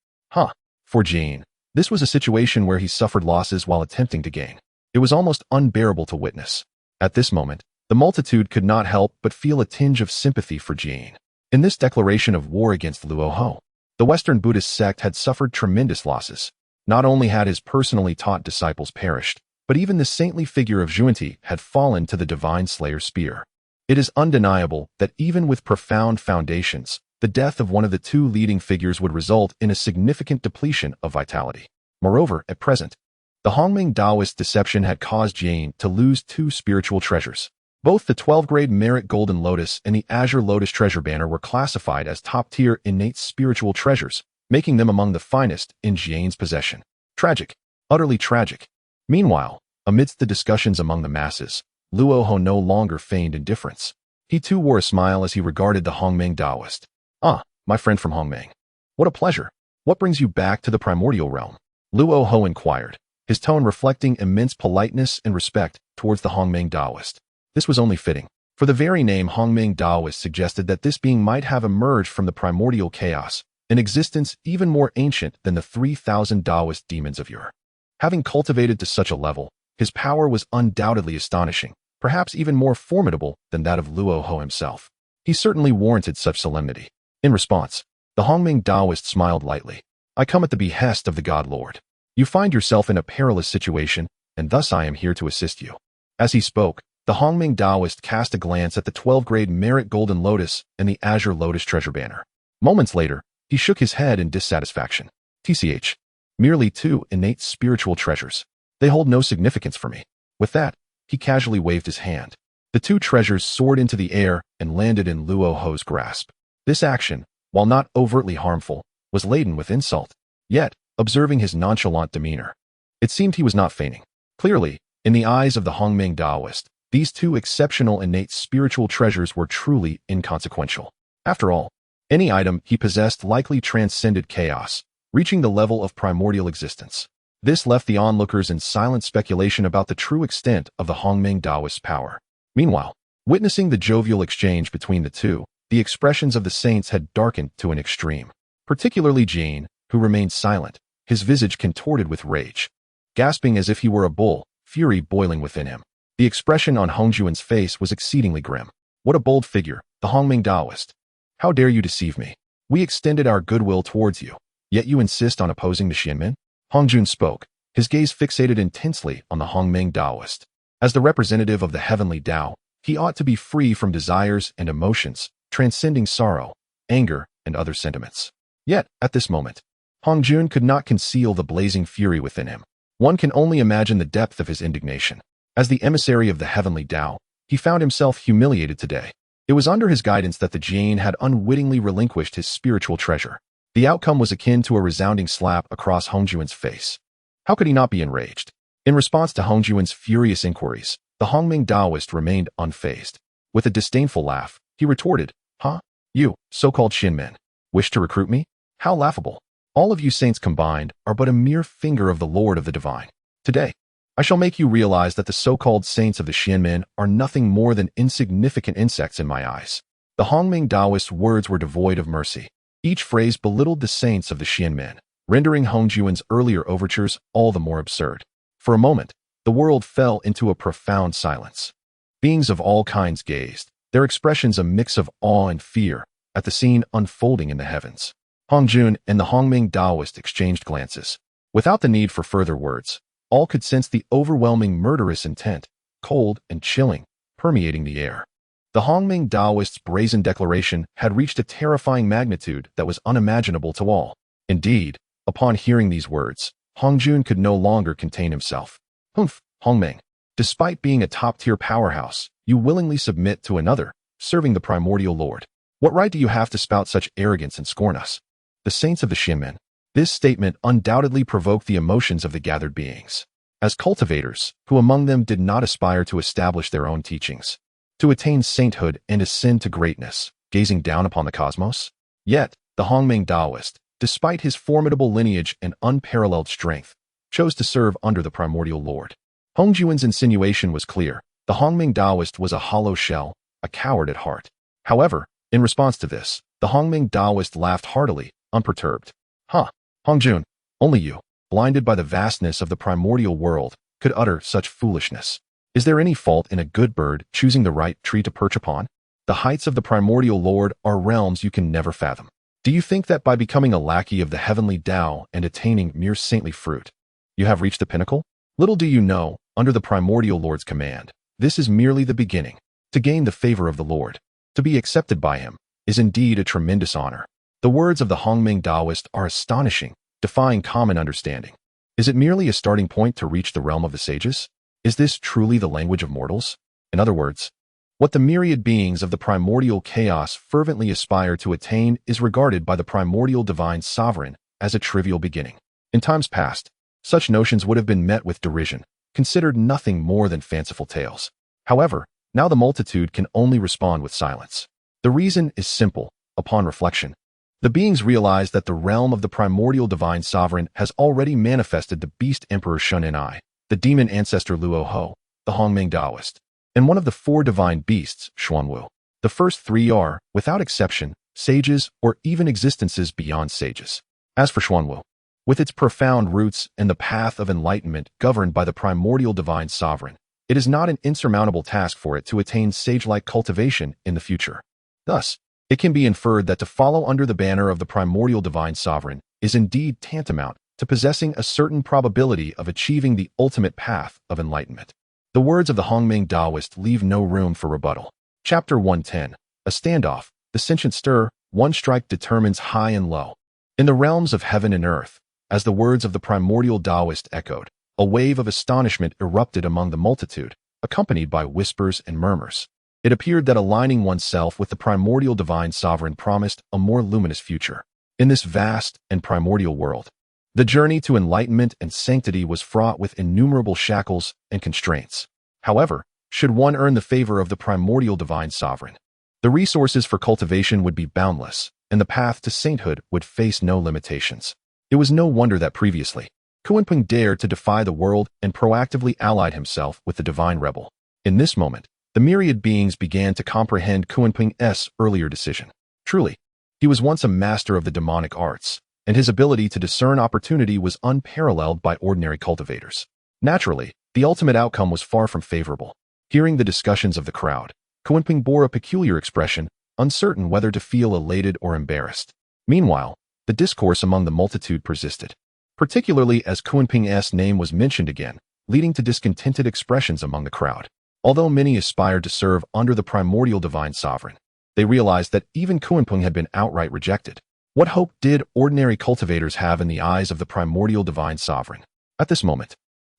A: For Jane, this was a situation where he suffered losses while attempting to gain. It was almost unbearable to witness. At this moment, the multitude could not help but feel a tinge of sympathy for Jane. In this declaration of war against Luo Ho, the Western Buddhist sect had suffered tremendous losses. Not only had his personally taught disciples perished, but even the saintly figure of Zhuanti had fallen to the divine slayer's spear. It is undeniable that even with profound foundations, the death of one of the 2 leading figures would result in a significant depletion of vitality. Moreover, at present, the Hongming Taoist deception had caused Jane to lose 2 spiritual treasures. Both the 12-grade Merit Golden Lotus and the Azure Lotus Treasure Banner were classified as top-tier innate spiritual treasures, making them among the finest in Jane's possession. Tragic. Utterly tragic. Meanwhile, amidst the discussions among the masses, Luo Ho no longer feigned indifference. He too wore a smile as he regarded the Hongming Taoist. Ah, my friend from Hongming. What a pleasure. What brings you back to the primordial realm? Luo Ho inquired, his tone reflecting immense politeness and respect towards the Hongming Taoist. This was only fitting, for the very name Hongming Taoist suggested that this being might have emerged from the primordial chaos, an existence even more ancient than the 3,000 Taoist demons of yore. Having cultivated to such a level, his power was undoubtedly astonishing, perhaps even more formidable than that of Luo Ho himself. He certainly warranted such solemnity. In response, the Hongming Taoist smiled lightly. I come at the behest of the God Lord. You find yourself in a perilous situation, and thus I am here to assist you. As he spoke, the Hongming Taoist cast a glance at the 12-grade Merit Golden Lotus and the Azure Lotus Treasure Banner. Moments later, he shook his head in dissatisfaction. TCH. Merely 2 innate spiritual treasures. They hold no significance for me. With that, he casually waved his hand. The 2 treasures soared into the air and landed in Luo Ho's grasp. This action, while not overtly harmful, was laden with insult. Yet, observing his nonchalant demeanor, it seemed he was not feigning. Clearly, in the eyes of the Hongming Taoist, these 2 exceptional innate spiritual treasures were truly inconsequential. After all, any item he possessed likely transcended chaos, reaching the level of primordial existence. This left the onlookers in silent speculation about the true extent of the Hongming Taoist's power. Meanwhile, witnessing the jovial exchange between the 2, the expressions of the saints had darkened to an extreme. Particularly Jane, who remained silent, his visage contorted with rage. Gasping as if he were a bull, fury boiling within him. The expression on Hongjuan's face was exceedingly grim. What a bold figure, the Hongming Taoist. How dare you deceive me? We extended our goodwill towards you, yet you insist on opposing the Xianmen? Hongjuan spoke, his gaze fixated intensely on the Hongming Taoist. As the representative of the heavenly Tao, he ought to be free from desires and emotions, transcending sorrow, anger, and other sentiments. Yet, at this moment, Hongjuan could not conceal the blazing fury within him. One can only imagine the depth of his indignation. As the emissary of the heavenly Tao, he found himself humiliated today. It was under his guidance that the Jane had unwittingly relinquished his spiritual treasure. The outcome was akin to a resounding slap across Hongjuan's face. How could he not be enraged? In response to Hongjuan's furious inquiries, the Hongming Taoist remained unfazed. With a disdainful laugh, he retorted, "Huh? You, so-called Xianmen, wish to recruit me? How laughable. All of you saints combined are but a mere finger of the Lord of the Divine. Today, I shall make you realize that the so-called saints of the Xianmen are nothing more than insignificant insects in my eyes. The Hongming Taoist words were devoid of mercy. Each phrase belittled the saints of the Xianmen, rendering Hongjuan's earlier overtures all the more absurd. For a moment, the world fell into a profound silence. Beings of all kinds gazed, their expressions a mix of awe and fear, at the scene unfolding in the heavens. Hongjun and the Hongming Taoist exchanged glances. Without the need for further words, all could sense the overwhelming murderous intent, cold and chilling, permeating the air. The Hongming Taoist's brazen declaration had reached a terrifying magnitude that was unimaginable to all. Indeed, upon hearing these words, Hongjun could no longer contain himself. Humph, Hongming. Despite being a top-tier powerhouse, you willingly submit to another, serving the Primordial Lord. What right do you have to spout such arrogance and scorn us? The saints of the Xianmen. This statement undoubtedly provoked the emotions of the gathered beings. As cultivators, who among them did not aspire to establish their own teachings, to attain sainthood and ascend to greatness, gazing down upon the cosmos? Yet, the Hongming Taoist, despite his formidable lineage and unparalleled strength, chose to serve under the Primordial Lord. Hongjuan's insinuation was clear. The Hongming Taoist was a hollow shell, a coward at heart. However, in response to this, the Hongming Taoist laughed heartily, unperturbed. Huh, Hongjun, only you, blinded by the vastness of the primordial world, could utter such foolishness. Is there any fault in a good bird choosing the right tree to perch upon? The heights of the Primordial Lord are realms you can never fathom. Do you think that by becoming a lackey of the heavenly Tao and attaining mere saintly fruit, you have reached the pinnacle? Little do you know, under the Primordial Lord's command, this is merely the beginning. To gain the favor of the Lord, to be accepted by him, is indeed a tremendous honor. The words of the Hongming Taoist are astonishing, defying common understanding. Is it merely a starting point to reach the realm of the sages? Is this truly the language of mortals? In other words, what the myriad beings of the primordial chaos fervently aspire to attain is regarded by the primordial divine sovereign as a trivial beginning. In times past, such notions would have been met with derision, considered nothing more than fanciful tales. However, now the multitude can only respond with silence. The reason is simple. Upon reflection, the beings realize that the realm of the primordial divine sovereign has already manifested the beast emperor Shun and I, the demon ancestor Luo Ho, the Hongming Taoist, and one of the four divine beasts, Xuanwu. The first three are, without exception, sages or even existences beyond sages. As for Xuanwu, with its profound roots and the path of enlightenment governed by the primordial divine sovereign, it is not an insurmountable task for it to attain sage-like cultivation in the future. Thus, it can be inferred that to follow under the banner of the primordial divine sovereign is indeed tantamount to possessing a certain probability of achieving the ultimate path of enlightenment. The words of the Hongming Taoist leave no room for rebuttal. Chapter 110. A standoff, the sentient stir, one strike determines high and low. In the realms of heaven and earth, as the words of the primordial Taoist echoed, a wave of astonishment erupted among the multitude, accompanied by whispers and murmurs. It appeared that aligning oneself with the primordial divine sovereign promised a more luminous future. In this vast and primordial world, the journey to enlightenment and sanctity was fraught with innumerable shackles and constraints. However, should one earn the favor of the primordial divine sovereign, the resources for cultivation would be boundless, and the path to sainthood would face no limitations. It was no wonder that previously, Kuanping dared to defy the world and proactively allied himself with the divine rebel. In this moment, the myriad beings began to comprehend Kuanping's earlier decision. Truly, he was once a master of the demonic arts, and his ability to discern opportunity was unparalleled by ordinary cultivators. Naturally, the ultimate outcome was far from favorable. Hearing the discussions of the crowd, Kuanping bore a peculiar expression, uncertain whether to feel elated or embarrassed. Meanwhile, the discourse among the multitude persisted, particularly as Kuanping's name was mentioned again, leading to discontented expressions among the crowd. Although many aspired to serve under the primordial divine sovereign, they realized that even Kuanping had been outright rejected. What hope did ordinary cultivators have in the eyes of the primordial divine sovereign? At this moment,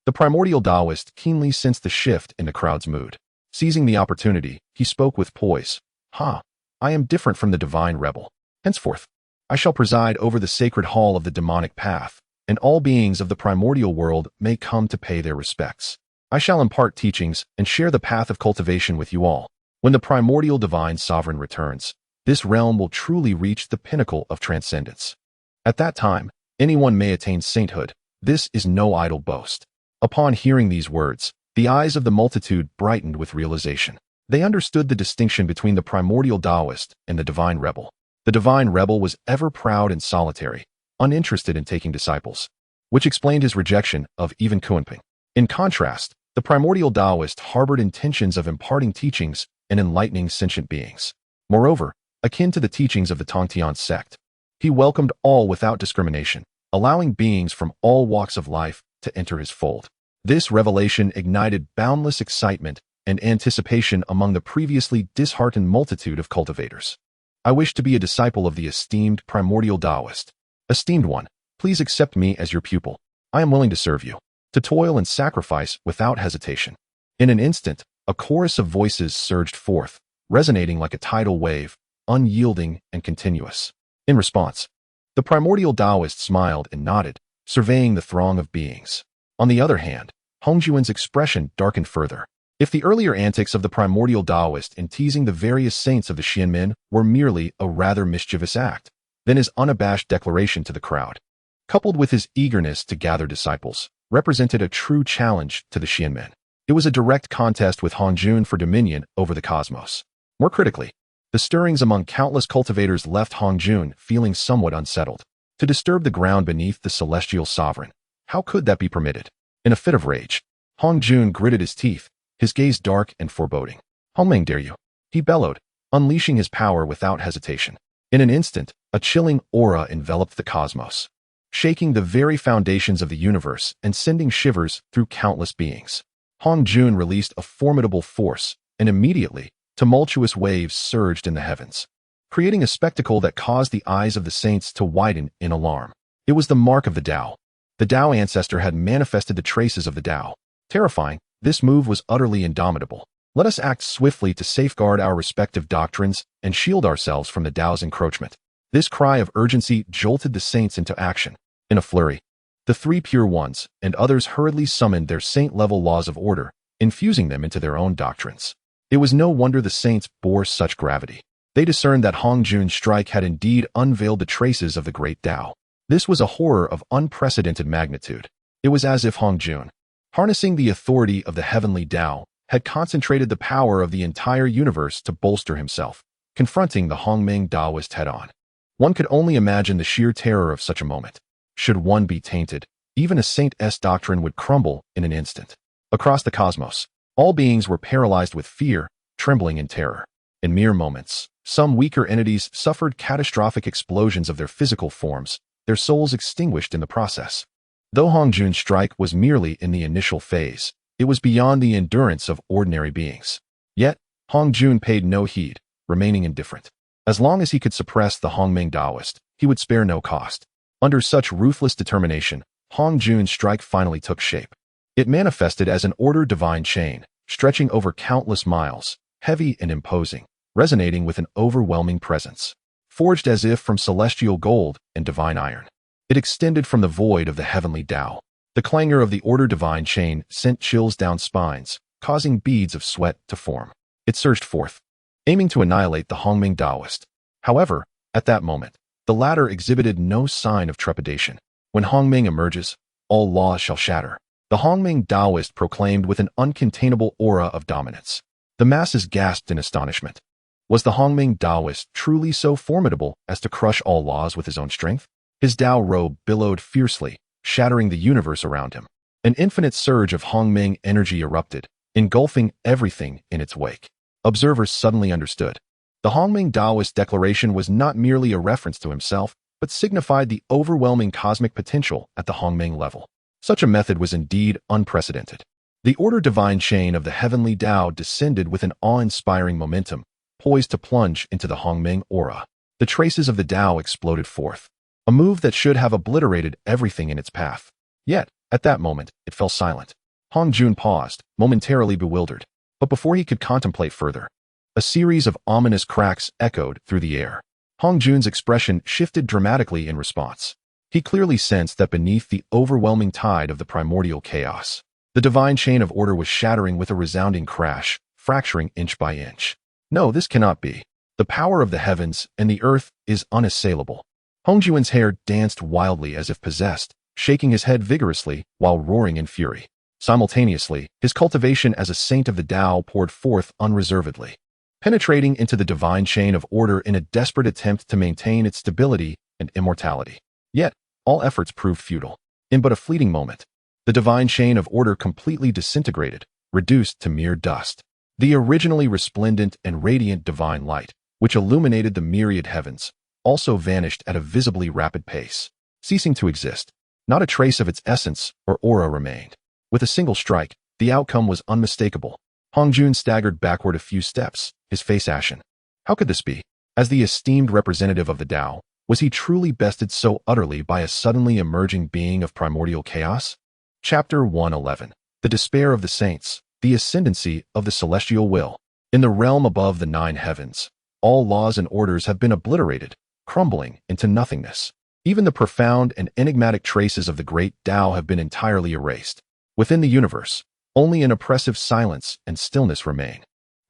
A: the primordial Taoist keenly sensed the shift in the crowd's mood. Seizing the opportunity, he spoke with poise. I am different from the divine rebel. Henceforth, I shall preside over the sacred hall of the demonic path, and all beings of the primordial world may come to pay their respects. I shall impart teachings and share the path of cultivation with you all. When the primordial divine sovereign returns, this realm will truly reach the pinnacle of transcendence. At that time, anyone may attain sainthood. This is no idle boast. Upon hearing these words, the eyes of the multitude brightened with realization. They understood the distinction between the primordial Taoist and the divine rebel. The divine rebel was ever proud and solitary, uninterested in taking disciples, which explained his rejection of even Kunping. In contrast, the primordial Taoist harbored intentions of imparting teachings and enlightening sentient beings. Moreover, akin to the teachings of the Tongtian sect, he welcomed all without discrimination, allowing beings from all walks of life to enter his fold. This revelation ignited boundless excitement and anticipation among the previously disheartened multitude of cultivators. I wish to be a disciple of the esteemed primordial Taoist. Esteemed one, please accept me as your pupil. I am willing to serve you, to toil and sacrifice without hesitation. In an instant, a chorus of voices surged forth, resonating like a tidal wave, unyielding and continuous. In response, the primordial Taoist smiled and nodded, surveying the throng of beings. On the other hand, Hongjuan's expression darkened further. If the earlier antics of the primordial Taoist in teasing the various saints of the Xianmin were merely a rather mischievous act, then his unabashed declaration to the crowd, coupled with his eagerness to gather disciples, represented a true challenge to the Xianmin. It was a direct contest with Hongjun for dominion over the cosmos. More critically, the stirrings among countless cultivators left Hongjun feeling somewhat unsettled. To disturb the ground beneath the celestial sovereign, how could that be permitted? In a fit of rage, Hongjun gritted his teeth, his gaze dark and foreboding. "Hongming, dare you?" he bellowed, unleashing his power without hesitation. In an instant, a chilling aura enveloped the cosmos, shaking the very foundations of the universe and sending shivers through countless beings. Hongjun released a formidable force, and immediately, tumultuous waves surged in the heavens, creating a spectacle that caused the eyes of the saints to widen in alarm. It was the mark of the Tao. The Tao ancestor had manifested the traces of the Tao. Terrifying, this move was utterly indomitable. Let us act swiftly to safeguard our respective doctrines and shield ourselves from the Tao's encroachment. This cry of urgency jolted the saints into action. In a flurry, the three pure ones and others hurriedly summoned their saint-level laws of order, infusing them into their own doctrines. It was no wonder the saints bore such gravity. They discerned that Hongjun's strike had indeed unveiled the traces of the Great Dao. This was a horror of unprecedented magnitude. It was as if Hongjun, harnessing the authority of the heavenly Tao, had concentrated the power of the entire universe to bolster himself, confronting the Hongming Taoist head-on. One could only imagine the sheer terror of such a moment. Should one be tainted, even a saint's doctrine would crumble in an instant. Across the cosmos, all beings were paralyzed with fear, trembling in terror. In mere moments, some weaker entities suffered catastrophic explosions of their physical forms, their souls extinguished in the process. Though Hongjun's strike was merely in the initial phase, it was beyond the endurance of ordinary beings. Yet, Hongjun paid no heed, remaining indifferent. As long as he could suppress the Hongming Taoist, he would spare no cost. Under such ruthless determination, Hongjun's strike finally took shape. It manifested as an order divine chain, stretching over countless miles, heavy and imposing, resonating with an overwhelming presence. Forged as if from celestial gold and divine iron, it extended from the void of the heavenly Tao. The clangor of the order divine chain sent chills down spines, causing beads of sweat to form. It surged forth, aiming to annihilate the Hongming Taoist. However, at that moment, the latter exhibited no sign of trepidation. When Hongming emerges, all laws shall shatter, the Hongming Taoist proclaimed with an uncontainable aura of dominance. The masses gasped in astonishment. Was the Hongming Taoist truly so formidable as to crush all laws with his own strength? His Tao robe billowed fiercely, shattering the universe around him. An infinite surge of Hongming energy erupted, engulfing everything in its wake. Observers suddenly understood. The Hongming Taoist declaration was not merely a reference to himself, but signified the overwhelming cosmic potential at the Hongming level. Such a method was indeed unprecedented. The order divine chain of the heavenly Tao descended with an awe-inspiring momentum, poised to plunge into the Hongming aura. The traces of the Tao exploded forth, a move that should have obliterated everything in its path. Yet, at that moment, it fell silent. Hongjun paused, momentarily bewildered. But before he could contemplate further, a series of ominous cracks echoed through the air. Hongjun's expression shifted dramatically in response. He clearly sensed that beneath the overwhelming tide of the primordial chaos, the divine chain of order was shattering with a resounding crash, fracturing inch by inch. No, this cannot be. The power of the heavens and the earth is unassailable. Hongjuan's hair danced wildly as if possessed, shaking his head vigorously while roaring in fury. Simultaneously, his cultivation as a saint of the Tao poured forth unreservedly, penetrating into the divine chain of order in a desperate attempt to maintain its stability and immortality. Yet, all efforts proved futile. In but a fleeting moment, the divine chain of order completely disintegrated, reduced to mere dust. The originally resplendent and radiant divine light, which illuminated the myriad heavens, also vanished at a visibly rapid pace, ceasing to exist. Not a trace of its essence or aura remained. With a single strike, the outcome was unmistakable. Hongjun staggered backward a few steps, his face ashen. How could this be? As the esteemed representative of the Tao, was he truly bested so utterly by a suddenly emerging being of primordial chaos? Chapter 111. The Despair of the Saints, the Ascendancy of the Celestial Will. In the realm above the 9 heavens, all laws and orders have been obliterated, crumbling into nothingness. Even the profound and enigmatic traces of the Great Dao have been entirely erased. Within the universe, only an oppressive silence and stillness remain.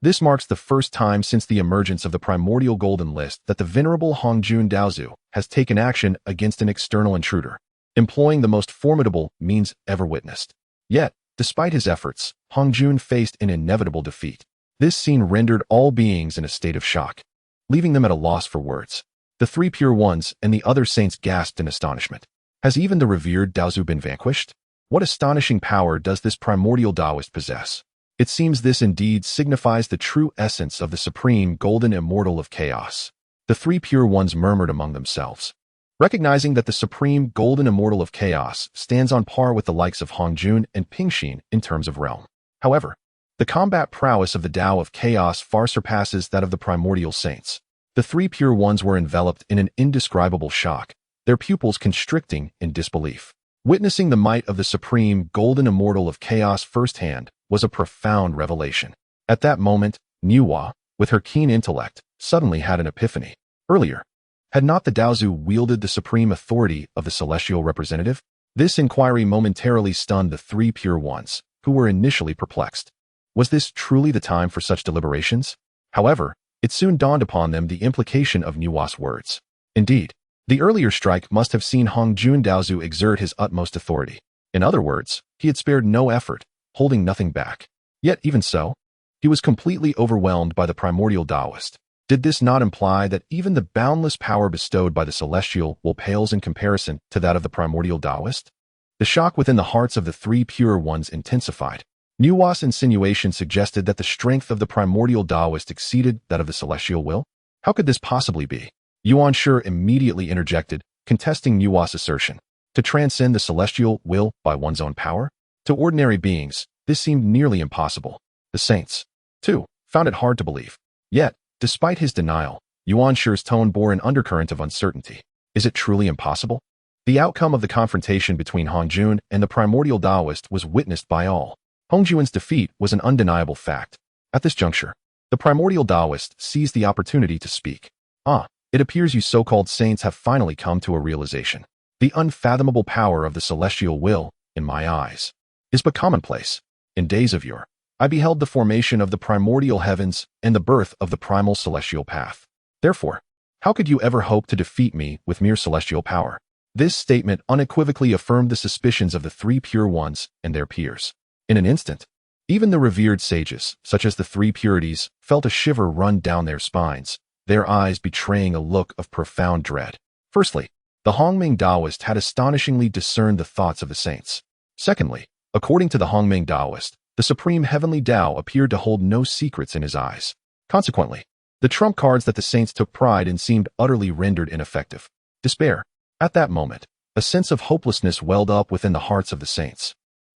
A: This marks the first time since the emergence of the Primordial Golden List that the venerable Hongjun Daozu has taken action against an external intruder, employing the most formidable means ever witnessed. Yet, despite his efforts, Hongjun faced an inevitable defeat. This scene rendered all beings in a state of shock, leaving them at a loss for words. The 3 Pure Ones and the other saints gasped in astonishment. Has even the revered Daozu been vanquished? What astonishing power does this primordial Taoist possess? It seems this indeed signifies the true essence of the supreme golden immortal of chaos. The 3 Pure Ones murmured among themselves, recognizing that the supreme golden immortal of chaos stands on par with the likes of Hongjun and Pingxin in terms of realm. However, the combat prowess of the Tao of chaos far surpasses that of the primordial saints. The 3 Pure Ones were enveloped in an indescribable shock, their pupils constricting in disbelief. Witnessing the might of the supreme golden immortal of chaos firsthand was a profound revelation. At that moment, Niuhua, with her keen intellect, suddenly had an epiphany. Earlier, had not the Daozu wielded the supreme authority of the celestial representative? This inquiry momentarily stunned the 3 Pure Ones, who were initially perplexed. Was this truly the time for such deliberations? However, it soon dawned upon them the implication of Niuhua's words. Indeed, the earlier strike must have seen Hongjun Daozu exert his utmost authority. In other words, he had spared no effort, holding nothing back. Yet even so, he was completely overwhelmed by the primordial Taoist. Did this not imply that even the boundless power bestowed by the celestial will pales in comparison to that of the primordial Taoist? The shock within the hearts of the 3 Pure Ones intensified. Niuhua's insinuation suggested that the strength of the primordial Taoist exceeded that of the celestial will. How could this possibly be? Yuan Shi immediately interjected, contesting Niuhua's assertion. To transcend the celestial will by one's own power? To ordinary beings, this seemed nearly impossible. The saints, too, found it hard to believe. Yet, despite his denial, Yuan Shi's tone bore an undercurrent of uncertainty. Is it truly impossible? The outcome of the confrontation between Hongjun and the primordial Taoist was witnessed by all. Hongjuan's defeat was an undeniable fact. At this juncture, the primordial Taoist seized the opportunity to speak. It appears you so-called saints have finally come to a realization. The unfathomable power of the celestial will, in my eyes, is but commonplace. In days of yore, I beheld the formation of the primordial heavens and the birth of the primal celestial path. Therefore, how could you ever hope to defeat me with mere celestial power? This statement unequivocally affirmed the suspicions of the 3 Pure Ones and their peers. In an instant, even the revered sages, such as the 3 Purities, felt a shiver run down their spines, their eyes betraying a look of profound dread. Firstly, the Hongming Taoist had astonishingly discerned the thoughts of the saints. Secondly, according to the Hongming Taoist, the supreme heavenly Tao appeared to hold no secrets in his eyes. Consequently, the trump cards that the saints took pride in seemed utterly rendered ineffective. Despair. At that moment, a sense of hopelessness welled up within the hearts of the saints.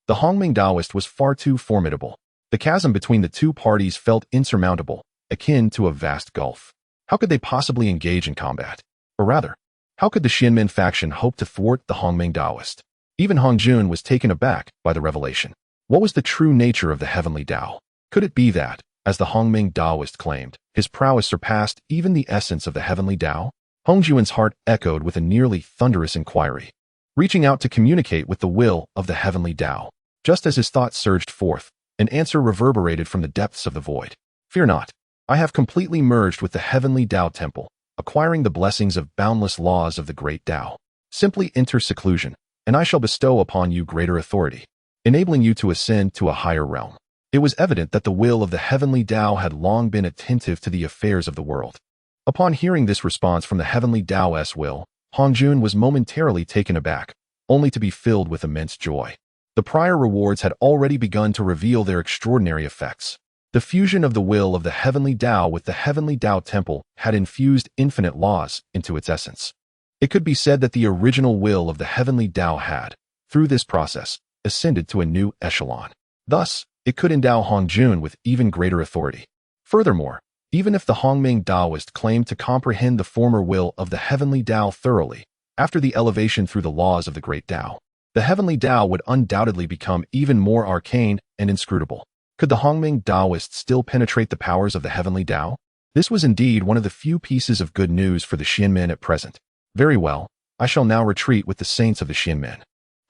A: The Hongming Taoist was far too formidable. The chasm between the two parties felt insurmountable, akin to a vast gulf. How could they possibly engage in combat? Or rather, how could the Xianmen faction hope to thwart the Hongming Taoist? Even Hongjun was taken aback by the revelation. What was the true nature of the heavenly Tao? Could it be that, as the Hongming Taoist claimed, his prowess surpassed even the essence of the heavenly Tao? Hongjuan's heart echoed with a nearly thunderous inquiry, reaching out to communicate with the will of the heavenly Tao. Just as his thoughts surged forth, an answer reverberated from the depths of the void. Fear not. I have completely merged with the heavenly Tao temple. acquiring the blessings of boundless laws of the Great Dao. Simply enter seclusion, and I shall bestow upon you greater authority, enabling you to ascend to a higher realm. It was evident that the will of the heavenly Dao had long been attentive to the affairs of the world. Upon hearing this response from the heavenly Dao's will, Hongjun was momentarily taken aback, only to be filled with immense joy. The prior rewards had already begun to reveal their extraordinary effects. The fusion of the will of the heavenly Dao with the heavenly Dao temple had infused infinite laws into its essence. It could be said that the original will of the heavenly Dao had, through this process, ascended to a new echelon. Thus, it could endow Hongjun with even greater authority. Furthermore, even if the Hongming Daoist claimed to comprehend the former will of the heavenly Dao thoroughly, after the elevation through the laws of the Great Dao, the heavenly Dao would undoubtedly become even more arcane and inscrutable. Could the Hongming Daoist still penetrate the powers of the heavenly Dao? This was indeed one of the few pieces of good news for the Xianmen at present. Very well, I shall now retreat with the saints of the Xianmen.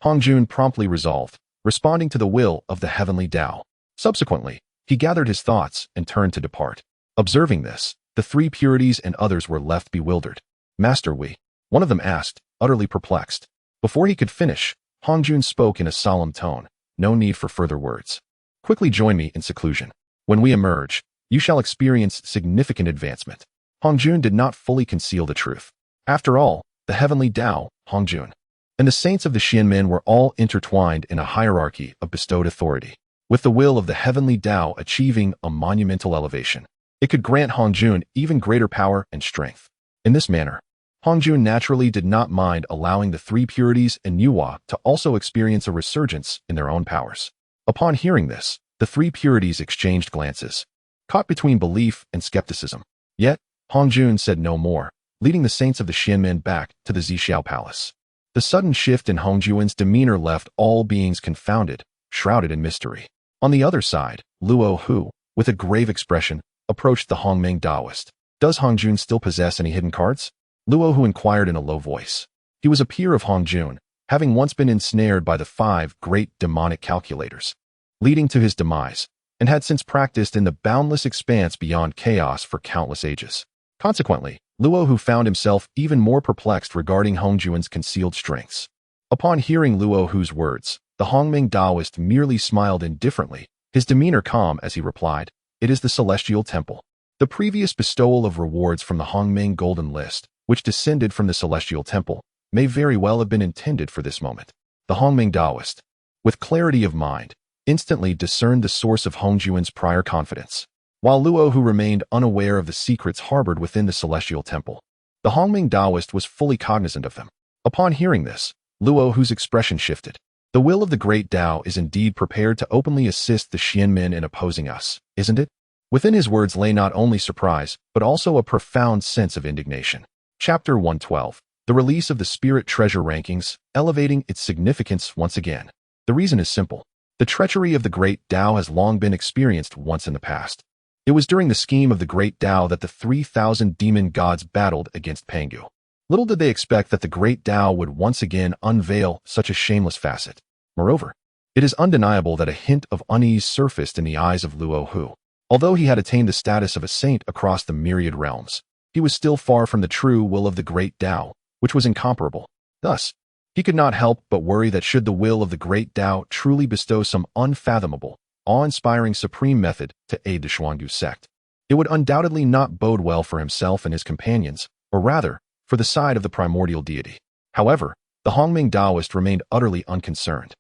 A: Hongjun promptly resolved, responding to the will of the heavenly Dao. Subsequently, he gathered his thoughts and turned to depart. Observing this, the three purities and others were left bewildered. Master Wei, one of them asked, utterly perplexed. Before he could finish, Hongjun spoke in a solemn tone. No need for further words. Quickly join me in seclusion. When we emerge, you shall experience significant advancement. Hongjun did not fully conceal the truth. After all, the heavenly Dao, Hongjun, and the saints of the Xianmen were all intertwined in a hierarchy of bestowed authority, with the will of the heavenly Dao achieving a monumental elevation. It could grant Hongjun even greater power and strength. In this manner, Hongjun naturally did not mind allowing the three purities and Nuwa to also experience a resurgence in their own powers. Upon hearing this, the three purities exchanged glances, caught between belief and skepticism. Yet, Hongjun said no more, leading the saints of the Xianmen back to the Zixiao Palace. The sudden shift in Hongjun's demeanor left all beings confounded, shrouded in mystery. On the other side, Luo Hu, with a grave expression, approached the Hongmeng Daoist. Does Hongjun still possess any hidden cards? Luo Hu inquired in a low voice. He was a peer of Hongjun, having once been ensnared by the 5 great demonic calculators, leading to his demise, and had since practiced in the boundless expanse beyond chaos for countless ages. Consequently, Luo Hu found himself even more perplexed regarding Hongjun's concealed strengths. Upon hearing Luo Hu's words, the Hongmeng Daoist merely smiled indifferently, his demeanor calm as he replied, "It is the Celestial Temple." The previous bestowal of rewards from the Hongmeng Golden List, which descended from the Celestial Temple, may very well have been intended for this moment. The Hongmeng Daoist, with clarity of mind, instantly discerned the source of Hongjun's prior confidence, while Luo Hu remained unaware of the secrets harbored within the Celestial Temple. The Hongmeng Daoist was fully cognizant of them. Upon hearing this, Luo Hu's expression shifted. The will of the Great Dao is indeed prepared to openly assist the Xianmen in opposing us, isn't it? Within his words lay not only surprise, but also a profound sense of indignation. Chapter 112. The release of the Spirit Treasure Rankings, elevating its significance once again. The reason is simple. The treachery of the Great Dao has long been experienced once in the past. It was during the scheme of the Great Dao that the 3,000 demon gods battled against Pangu. Little did they expect that the Great Dao would once again unveil such a shameless facet. Moreover, it is undeniable that a hint of unease surfaced in the eyes of Luo Hu. Although he had attained the status of a saint across the myriad realms, he was still far from the true will of the Great Dao, which was incomparable. Thus, he could not help but worry that should the will of the Great Dao truly bestow some unfathomable, awe-inspiring supreme method to aid the Xuangu sect, it would undoubtedly not bode well for himself and his companions, or rather, for the side of the primordial deity. However, the Hongmeng Daoist remained utterly unconcerned.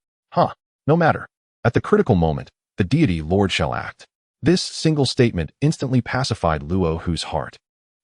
A: No matter. At the critical moment, the deity Lord shall act. This single statement instantly pacified Luo Hu's heart.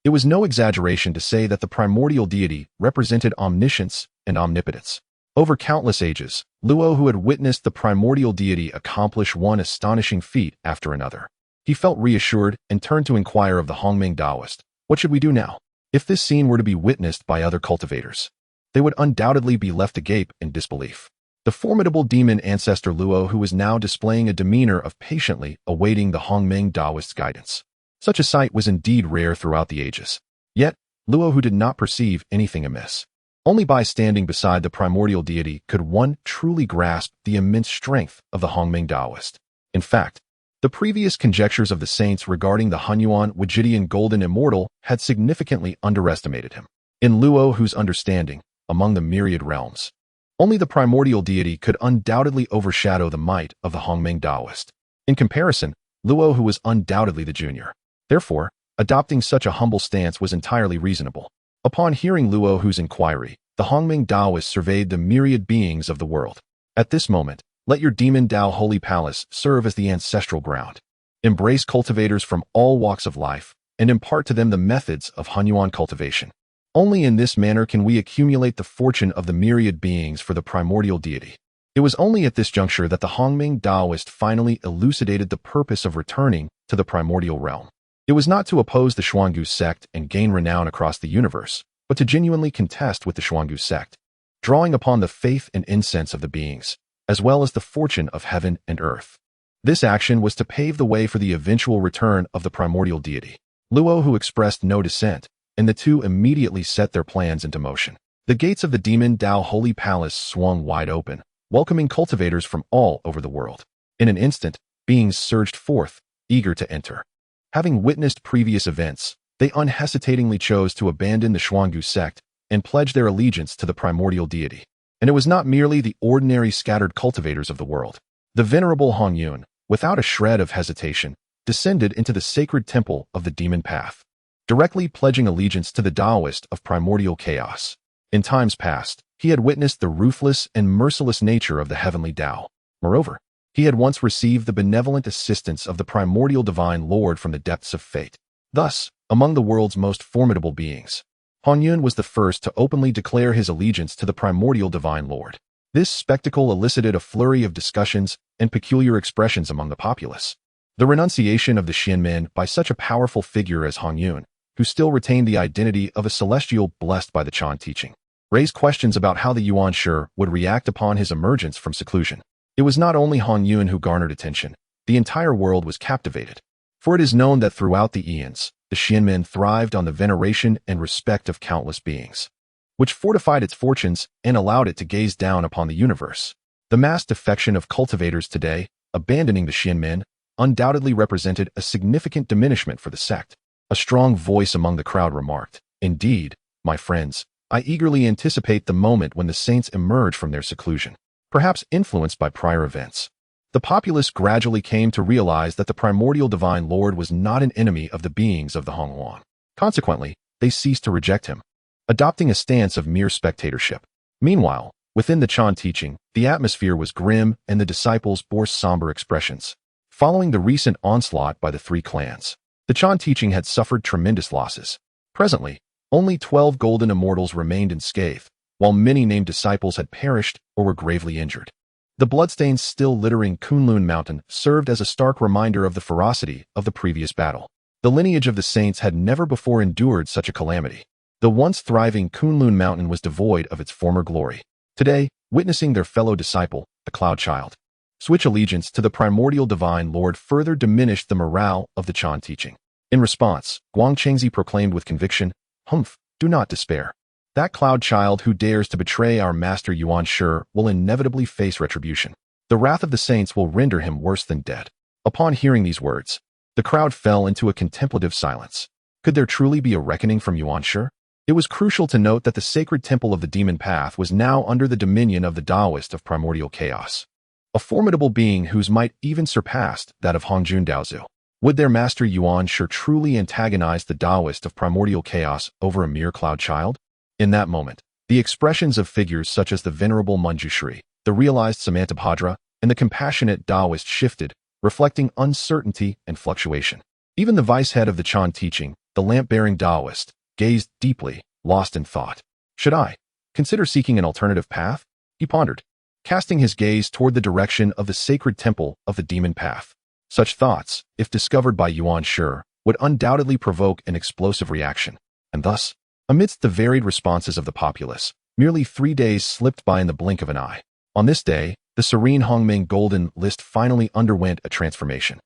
A: It was no exaggeration to say that the primordial deity represented omniscience and omnipotence. Over countless ages, Luo Hu had witnessed the primordial deity accomplish one astonishing feat after another. He felt reassured and turned to inquire of the Hongmeng Daoist, "What should we do now?" If this scene were to be witnessed by other cultivators, they would undoubtedly be left agape in disbelief. The formidable demon ancestor Luo Hu was now displaying a demeanor of patiently awaiting the Hongmeng Daoist's guidance. Such a sight was indeed rare throughout the ages. Yet, Luo Hu did not perceive anything amiss. Only by standing beside the primordial deity could one truly grasp the immense strength of the Hongmeng Daoist. In fact, The previous conjectures of the saints regarding the Hunyuan Wigidian Golden Immortal had significantly underestimated him. In Luo Hu's understanding, among the myriad realms, only the primordial deity could undoubtedly overshadow the might of the Hongming Taoist. In comparison, Luo Hu was undoubtedly the junior. Therefore, adopting such a humble stance was entirely reasonable. Upon hearing Luo Hu's inquiry, the Hongming Taoist surveyed the myriad beings of the world. At this moment, let your demon Tao Holy Palace serve as the ancestral ground. Embrace cultivators from all walks of life and impart to them the methods of Hunyuan cultivation. Only in this manner can we accumulate the fortune of the myriad beings for the primordial deity. It was only at this juncture that the Hongming Taoist finally elucidated the purpose of returning to the primordial realm. It was not to oppose the Xuangu sect and gain renown across the universe, but to genuinely contest with the Xuangu sect, drawing upon the faith and incense of the beings, as well as the fortune of heaven and earth. This action was to pave the way for the eventual return of the primordial deity. Luo Hu expressed no dissent, and the two immediately set their plans into motion. The gates of the demon Tao Holy Palace swung wide open, welcoming cultivators from all over the world. In an instant, beings surged forth, eager to enter. Having witnessed previous events, they unhesitatingly chose to abandon the Xuangu sect and pledge their allegiance to the primordial deity. And it was not merely the ordinary scattered cultivators of the world. The venerable Hongyun, without a shred of hesitation, descended into the sacred temple of the demon path, directly pledging allegiance to the Taoist of primordial chaos. In times past, he had witnessed the ruthless and merciless nature of the heavenly Tao. Moreover, he had once received the benevolent assistance of the primordial divine Lord from the depths of fate. Thus, among the world's most formidable beings, Hongyun was the first to openly declare his allegiance to the primordial divine Lord. This spectacle elicited a flurry of discussions and peculiar expressions among the populace. The renunciation of the Xianmen by such a powerful figure as Hongyun, who still retained the identity of a celestial blessed by the Chan teaching, raised questions about how the Yuan Shi would react upon his emergence from seclusion. It was not only Hongyun who garnered attention, the entire world was captivated. For it is known that throughout the eons, the Xianmen thrived on the veneration and respect of countless beings, which fortified its fortunes and allowed it to gaze down upon the universe. The mass defection of cultivators today, abandoning the Xianmen, undoubtedly represented a significant diminishment for the sect. A strong voice among the crowd remarked, "Indeed, my friends, I eagerly anticipate the moment when the saints emerge from their seclusion." Perhaps influenced by prior events, the populace gradually came to realize that the primordial divine Lord was not an enemy of the beings of the Honghuan. Consequently, they ceased to reject him, adopting a stance of mere spectatorship. Meanwhile, within the Chan teaching, the atmosphere was grim and the disciples bore somber expressions. Following the recent onslaught by the three clans, the Chan teaching had suffered tremendous losses. Presently, only 12 golden immortals remained unscathed, while many named disciples had perished or were gravely injured. The bloodstains still littering Kunlun Mountain served as a stark reminder of the ferocity of the previous battle. The lineage of the saints had never before endured such a calamity. The once thriving Kunlun Mountain was devoid of its former glory. Today, witnessing their fellow disciple, the Cloud Child, switch allegiance to the primordial divine Lord further diminished the morale of the Chan teaching. In response, Guangchengzi proclaimed with conviction, "Humph, do not despair. That Cloud Child who dares to betray our master Yuan Shi will inevitably face retribution. The wrath of the saints will render him worse than dead." Upon hearing these words, the crowd fell into a contemplative silence. Could there truly be a reckoning from Yuan Shi? It was crucial to note that the sacred temple of the demon path was now under the dominion of the Taoist of primordial chaos, a formidable being whose might even surpassed that of Hongjun Daozu. Would their master Yuan Shi truly antagonize the Taoist of primordial chaos over a mere Cloud Child? In that moment, the expressions of figures such as the venerable Manjushri, the realized Samantabhadra, and the compassionate Taoist shifted, reflecting uncertainty and fluctuation. Even the vice-head of the Chan teaching, the lamp-bearing Taoist, gazed deeply, lost in thought. Should I consider seeking an alternative path? He pondered, casting his gaze toward the direction of the sacred temple of the demon path. Such thoughts, if discovered by Yuan Shi, would undoubtedly provoke an explosive reaction. And thus, amidst the varied responses of the populace, merely 3 days slipped by in the blink of an eye. On this day, the serene Hongming Golden List finally underwent a transformation.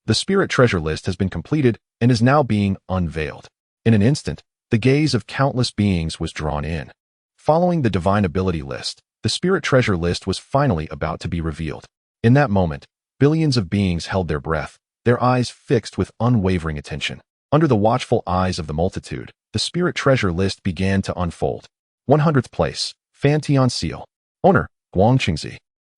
A: The Spirit Treasure List has been completed and is now being unveiled. In an instant, the gaze of countless beings was drawn in. Following the Divine Ability List, the Spirit Treasure List was finally about to be revealed. In that moment, Billions of beings held their breath, their eyes fixed with unwavering attention. Under the watchful eyes of the multitude, the spirit treasure list began to unfold. 100th place, Fantian Seal. Owner, Guangqingzi.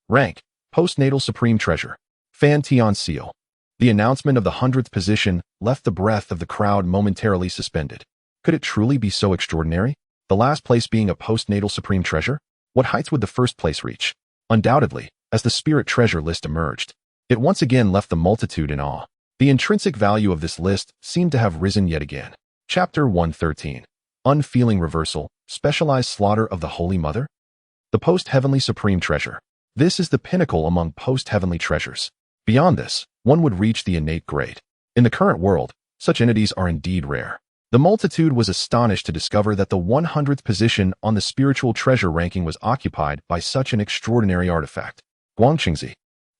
A: Rank, postnatal supreme treasure. Fantian Seal. The announcement of the 100th position left the breath of the crowd momentarily suspended. Could it truly be so extraordinary? The last place being a postnatal supreme treasure? What heights would the first place reach? Undoubtedly, as the spirit treasure list emerged, it once again left the multitude in awe. The intrinsic value of this list seemed to have risen yet again. Chapter 113. Unfeeling Reversal, Specialized Slaughter of the Holy Mother? The Post-Heavenly Supreme Treasure. This is the pinnacle among post-heavenly treasures. Beyond this, one would reach the innate great. In the current world, such entities are indeed rare. The multitude was astonished to discover that the 100th position on the spiritual treasure ranking was occupied by such an extraordinary artifact. Guangqingzi,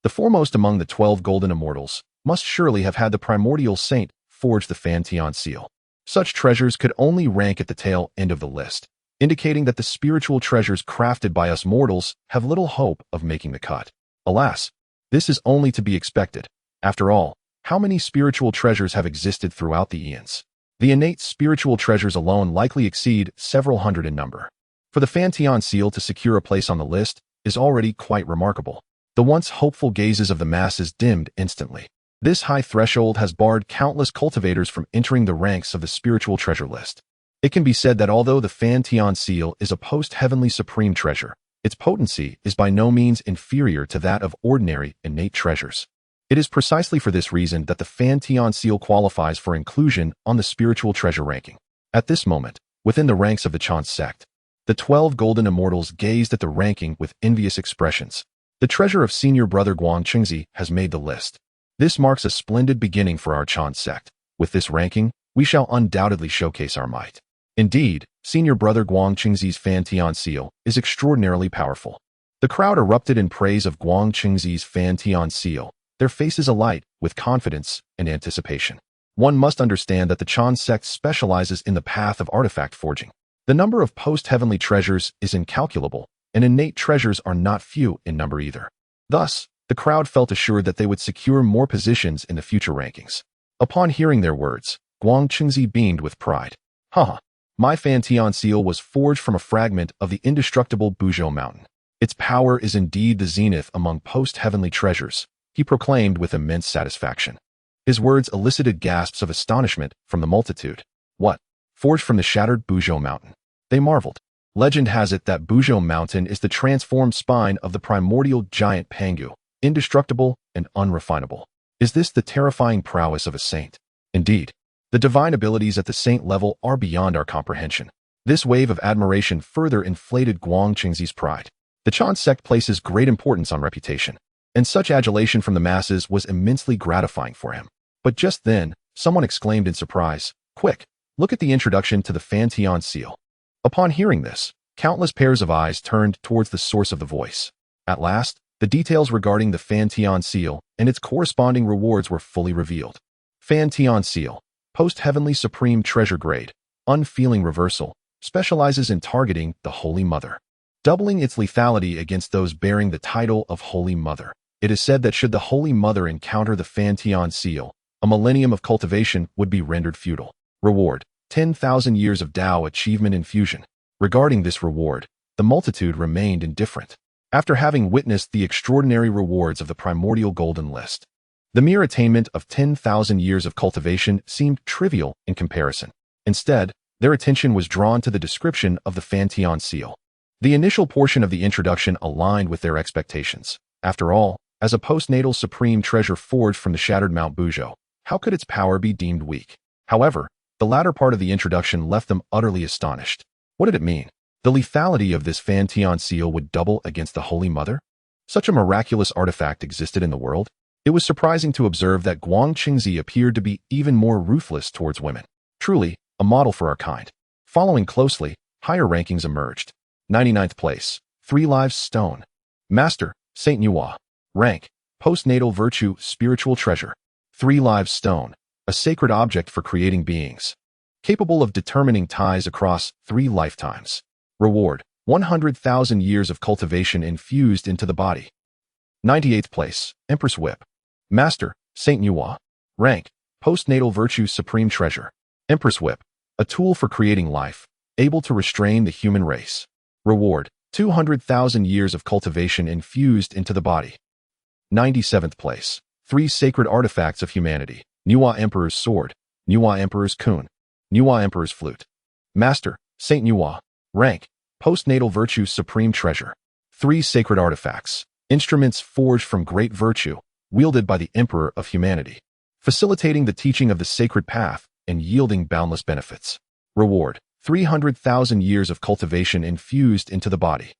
A: the foremost among the 12 golden immortals, must surely have had the primordial saint forge the Fantian seal. Such treasures could only rank at the tail end of the list, indicating that the spiritual treasures crafted by us mortals have little hope of making the cut. Alas, this is only to be expected. After all, how many spiritual treasures have existed throughout the eons? The innate spiritual treasures alone likely exceed several hundred in number. For the Fantian seal to secure a place on the list is already quite remarkable. The once hopeful gazes of the masses dimmed instantly. This high threshold has barred countless cultivators from entering the ranks of the spiritual treasure list. It can be said that although the Fantian seal is a post-heavenly supreme treasure, its potency is by no means inferior to that of ordinary innate treasures. It is precisely for this reason that the Fantian seal qualifies for inclusion on the spiritual treasure ranking. At this moment, within the ranks of the Chan sect, the 12 golden immortals gazed at the ranking with envious expressions. The treasure of senior brother Guangqingzi has made the list. This marks a splendid beginning for our Chan sect. With this ranking, we shall undoubtedly showcase our might. Indeed, senior brother Guangqingzi's Fantian seal is extraordinarily powerful. The crowd erupted in praise of Guangqingzi's Fantian seal, their faces alight with confidence and anticipation. One must understand that the Chan sect specializes in the path of artifact forging. The number of post-heavenly treasures is incalculable, and innate treasures are not few in number either. Thus, the crowd felt assured that they would secure more positions in the future rankings. Upon hearing their words, Guangqingzi beamed with pride. Haha, my Fantian seal was forged from a fragment of the indestructible Buzhou mountain. Its power is indeed the zenith among post-heavenly treasures, he proclaimed with immense satisfaction. His words elicited gasps of astonishment from the multitude. What? Forged from the shattered Buzhou mountain? They marveled. Legend has it that Buzhou mountain is the transformed spine of the primordial giant Pangu, indestructible and unrefinable. Is this the terrifying prowess of a saint? Indeed, the divine abilities at the saint level are beyond our comprehension. This wave of admiration further inflated Guangqingzi's pride. The Chan sect places great importance on reputation, and such adulation from the masses was immensely gratifying for him. But just then, someone exclaimed in surprise, "Quick, look at the introduction to the Fantian seal." Upon hearing this, countless pairs of eyes turned towards the source of the voice. At last, the details regarding the Fantian seal and its corresponding rewards were fully revealed. Fantian seal, post-heavenly supreme treasure grade, unfeeling reversal, specializes in targeting the Holy Mother, doubling its lethality against those bearing the title of Holy Mother. It is said that should the Holy Mother encounter the Fantian seal, a millennium of cultivation would be rendered futile. Reward: 10,000 years of Dao achievement infusion. Regarding this reward, the multitude remained indifferent. After having witnessed the extraordinary rewards of the primordial golden list, the mere attainment of 10,000 years of cultivation seemed trivial in comparison. Instead, their attention was drawn to the description of the Fantian seal. The initial portion of the introduction aligned with their expectations. After all, as a postnatal supreme treasure forged from the shattered Mount Buzhou, how could its power be deemed weak? However, the latter part of the introduction left them utterly astonished. What did it mean? The lethality of this Fantian seal would double against the Holy Mother? Such a miraculous artifact existed in the world? It was surprising to observe that Guangqingzi appeared to be even more ruthless towards women. Truly, a model for our kind. Following closely, higher rankings emerged. 99th place, 3 Lives Stone. Master, Saint Nuwa. Rank, postnatal virtue, spiritual treasure. 3 Lives Stone, a sacred object for creating beings, capable of determining ties across 3 lifetimes. Reward: 100,000 years of cultivation infused into the body. 98th place, Empress Whip. Master, Saint Nuwa. Rank, postnatal virtue supreme treasure. Empress Whip, a tool for creating life, able to restrain the human race. Reward, 200,000 years of cultivation infused into the body. 97th place. 3 sacred artifacts of humanity. Nuwa Emperor's Sword, Nuwa Emperor's Kun, Nuwa Emperor's Flute. Master, Saint Nuwa. Rank, postnatal virtue supreme treasure. 3 sacred artifacts, instruments forged from great virtue, wielded by the Emperor of humanity, facilitating the teaching of the sacred path and yielding boundless benefits. Reward, 300,000 years of cultivation infused into the body.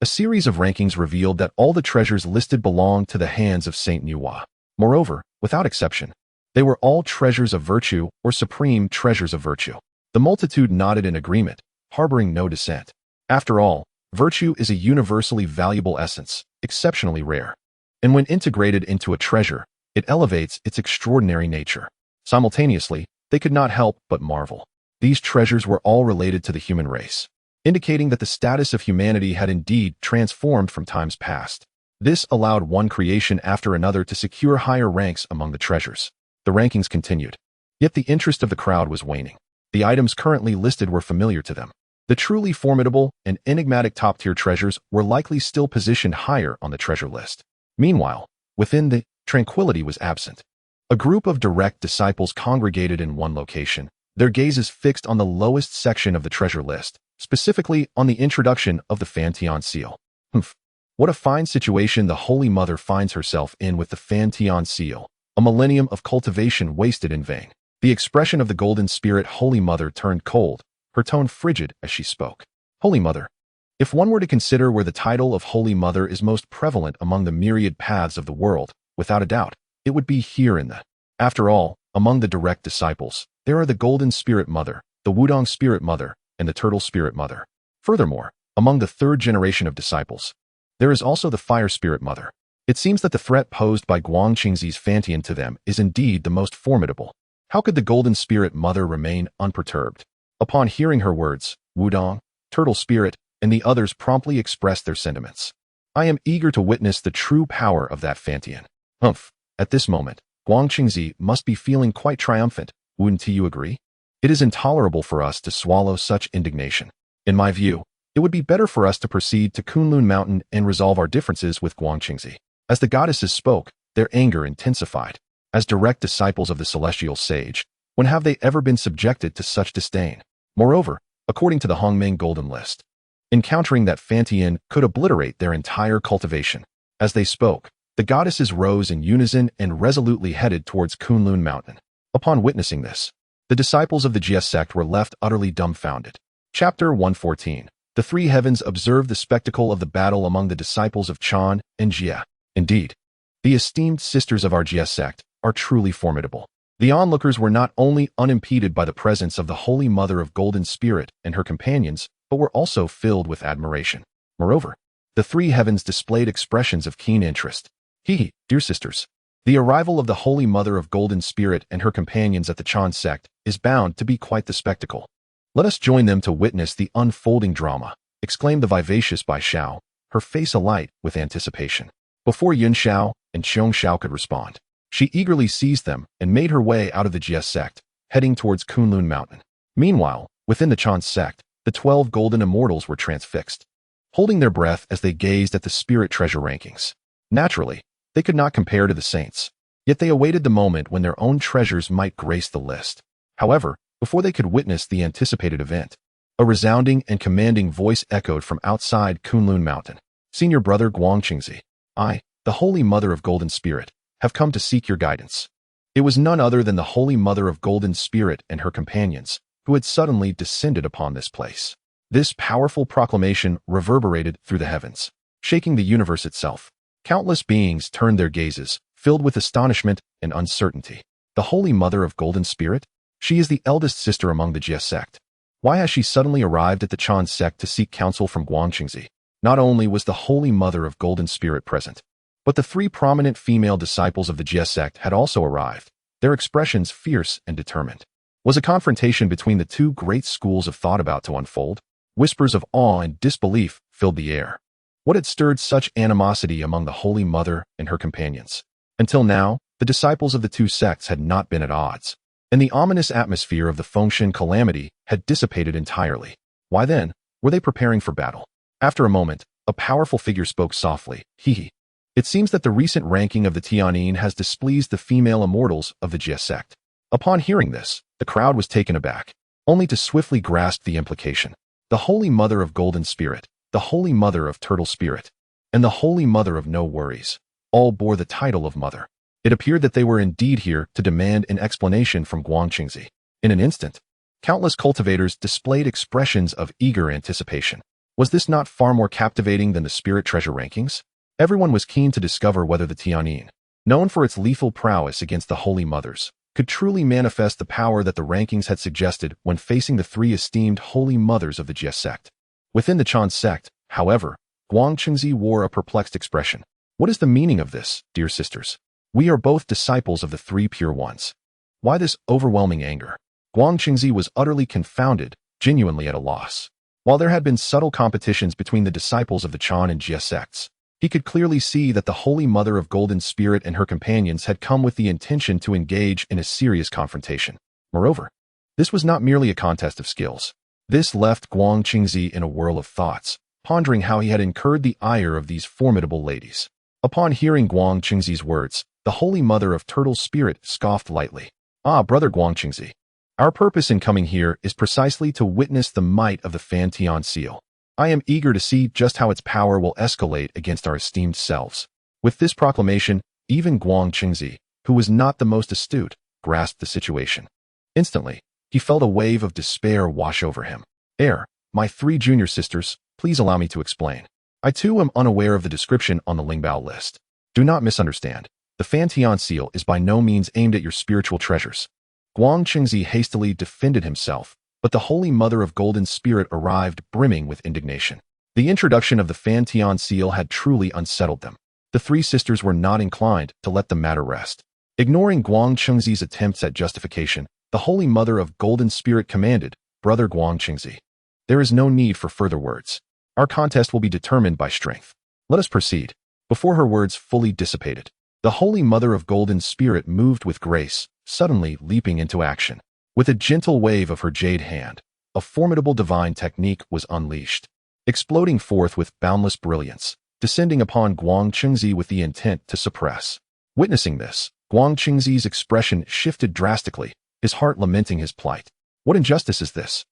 A: A series of rankings revealed that all the treasures listed belonged to the hands of Saint Nuwa. Moreover, without exception, they were all treasures of virtue or supreme treasures of virtue. The multitude nodded in agreement, harboring no dissent. After all, virtue is a universally valuable essence, exceptionally rare. And when integrated into a treasure, it elevates its extraordinary nature. Simultaneously, they could not help but marvel. These treasures were all related to the human race, indicating that the status of humanity had indeed transformed from times past. This allowed one creation after another to secure higher ranks among the treasures. The rankings continued. Yet the interest of the crowd was waning. The items currently listed were familiar to them. The truly formidable and enigmatic top-tier treasures were likely still positioned higher on the treasure list. Meanwhile, within the tranquility was absent. A group of direct disciples congregated in one location, their gazes fixed on the lowest section of the treasure list, specifically on the introduction of the Fantian seal. What a fine situation the Holy Mother finds herself in with the Fantian seal, a millennium of cultivation wasted in vain. The expression of the golden spirit Holy Mother turned cold, her tone frigid as she spoke. Holy Mother. If one were to consider where the title of Holy Mother is most prevalent among the myriad paths of the world, without a doubt, it would be here in the. After all, among the direct disciples, there are the Golden Spirit Mother, the Wudong Spirit Mother, and the Turtle Spirit Mother. Furthermore, among the 3rd generation of disciples, there is also the Fire Spirit Mother. It seems that the threat posed by Guangqingzi's Fantian to them is indeed the most formidable. How could the Golden Spirit Mother remain unperturbed? Upon hearing her words, Wudong, Turtle Spirit, and the others promptly expressed their sentiments. I am eager to witness the true power of that Fantian. At this moment, Guangqingzi must be feeling quite triumphant, wouldn't you agree? It is intolerable for us to swallow such indignation. In my view, it would be better for us to proceed to Kunlun Mountain and resolve our differences with Guangqingzi. As the goddesses spoke, their anger intensified. As direct disciples of the celestial sage, when have they ever been subjected to such disdain? Moreover, according to the Hongmeng Golden List, encountering that Fantian could obliterate their entire cultivation. As they spoke, the goddesses rose in unison and resolutely headed towards Kunlun Mountain. Upon witnessing this, the disciples of the Jia sect were left utterly dumbfounded. Chapter 114. The 3 heavens observed the spectacle of the battle among the disciples of Chan and Jia. Indeed, the esteemed sisters of our Jia sect are truly formidable. The onlookers were not only unimpeded by the presence of the Holy Mother of Golden Spirit and her companions, but were also filled with admiration. Moreover, the 3 heavens displayed expressions of keen interest. Dear sisters, the arrival of the Holy Mother of Golden Spirit and her companions at the Chan sect is bound to be quite the spectacle. Let us join them to witness the unfolding drama, exclaimed the vivacious Bai Shao, her face alight with anticipation. Before Yun Shao and Qiong Shao could respond, she eagerly seized them and made her way out of the Jia sect, heading towards Kunlun Mountain. Meanwhile, within the Chan sect, the 12 golden immortals were transfixed, holding their breath as they gazed at the spirit treasure rankings. Naturally, they could not compare to the saints, yet they awaited the moment when their own treasures might grace the list. However, before they could witness the anticipated event, a resounding and commanding voice echoed from outside Kunlun Mountain. Senior Brother Guangqingzi, I, the Holy Mother of Golden Spirit, have come to seek your guidance. It was none other than the Holy Mother of Golden Spirit and her companions, who had suddenly descended upon this place. This powerful proclamation reverberated through the heavens, shaking the universe itself. Countless beings turned their gazes, filled with astonishment and uncertainty. The Holy Mother of Golden Spirit? She is the eldest sister among the Jia sect. Why has she suddenly arrived at the Chan sect to seek counsel from Guangqingzi? Not only was the Holy Mother of Golden Spirit present, but the 3 prominent female disciples of the Jia sect had also arrived, their expressions fierce and determined. Was a confrontation between the 2 great schools of thought about to unfold? Whispers of awe and disbelief filled the air. What had stirred such animosity among the Holy Mother and her companions? Until now, the disciples of the two sects had not been at odds, and the ominous atmosphere of the Fengshen calamity had dissipated entirely. Why then were they preparing for battle? After a moment, a powerful figure spoke softly. It seems that the recent ranking of the Tianyin has displeased the female immortals of the Jie sect. Upon hearing this, the crowd was taken aback, only to swiftly grasp the implication. The Holy Mother of Golden Spirit, the Holy Mother of Turtle Spirit, and the Holy Mother of No Worries all bore the title of Mother. It appeared that they were indeed here to demand an explanation from Guangqingzi. In an instant, countless cultivators displayed expressions of eager anticipation. Was this not far more captivating than the spirit treasure rankings? Everyone was keen to discover whether the Tianyin, known for its lethal prowess against the Holy Mothers, could truly manifest the power that the rankings had suggested when facing the three esteemed Holy Mothers of the Jie sect. Within the Chan sect, however, Guangqingzi wore a perplexed expression. What is the meaning of this, dear sisters? We are both disciples of the three pure ones. Why this overwhelming anger? Guangqingzi was utterly confounded, genuinely at a loss. While there had been subtle competitions between the disciples of the Chan and Jie sects, he could clearly see that the Holy Mother of Golden Spirit and her companions had come with the intention to engage in a serious confrontation. Moreover, this was not merely a contest of skills. This left Guangqingzi in a whirl of thoughts, pondering how he had incurred the ire of these formidable ladies. Upon hearing Guangqingzi's words, the Holy Mother of Turtle Spirit scoffed lightly. Ah, brother Guangqingzi, our purpose in coming here is precisely to witness the might of the Fantian seal. I am eager to see just how its power will escalate against our esteemed selves. With this proclamation, even Guangqingzi, who was not the most astute, grasped the situation. Instantly, he felt a wave of despair wash over him. My three junior sisters, please allow me to explain. I too am unaware of the description on the Lingbao list. Do not misunderstand. The Fantian seal is by no means aimed at your spiritual treasures. Guangqingzi hastily defended himself, but the Holy Mother of Golden Spirit arrived brimming with indignation. The introduction of the Fantian seal had truly unsettled them. The three sisters were not inclined to let the matter rest. Ignoring Guangqingzi's attempts at justification, the Holy Mother of Golden Spirit commanded, Brother Guangqingzi, there is no need for further words. Our contest will be determined by strength. Let us proceed. Before her words fully dissipated, the Holy Mother of Golden Spirit moved with grace, suddenly leaping into action. With a gentle wave of her jade hand, a formidable divine technique was unleashed, exploding forth with boundless brilliance, descending upon Guangqingzi with the intent to suppress. Witnessing this, Guangqingzi's expression shifted drastically, his heart lamenting his plight. What injustice is this?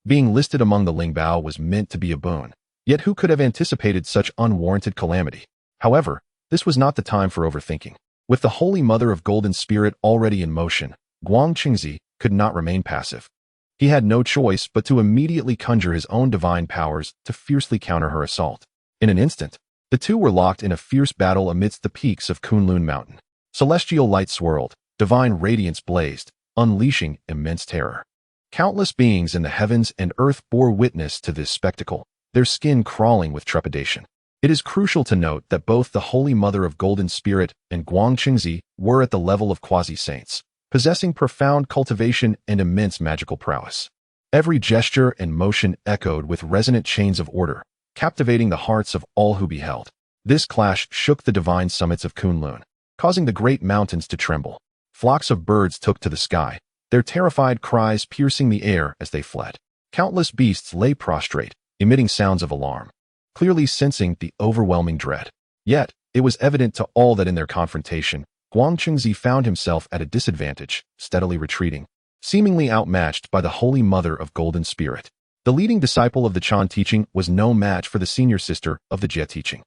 A: Being listed among the Lingbao was meant to be a boon, yet who could have anticipated such unwarranted calamity? However, this was not the time for overthinking. With the Holy Mother of Golden Spirit already in motion, Guangqingzi could not remain passive. He had no choice but to immediately conjure his own divine powers to fiercely counter her assault. In an instant, the two were locked in a fierce battle amidst the peaks of Kunlun Mountain. Celestial light swirled, divine radiance blazed, unleashing immense terror. Countless beings in the heavens and earth bore witness to this spectacle, their skin crawling with trepidation. It is crucial to note that both the Holy Mother of Golden Spirit and Guangqingzi were at the level of quasi-saints, possessing profound cultivation and immense magical prowess. Every gesture and motion echoed with resonant chains of order, captivating the hearts of all who beheld. This clash shook the divine summits of Kunlun, causing the great mountains to tremble. Flocks of birds took to the sky, their terrified cries piercing the air as they fled. Countless beasts lay prostrate, emitting sounds of alarm, clearly sensing the overwhelming dread. Yet, it was evident to all that in their confrontation, Guangqingzi found himself at a disadvantage, steadily retreating, seemingly outmatched by the Holy Mother of Golden Spirit. The leading disciple of the Chan teaching was no match for the senior sister of the Jie teaching.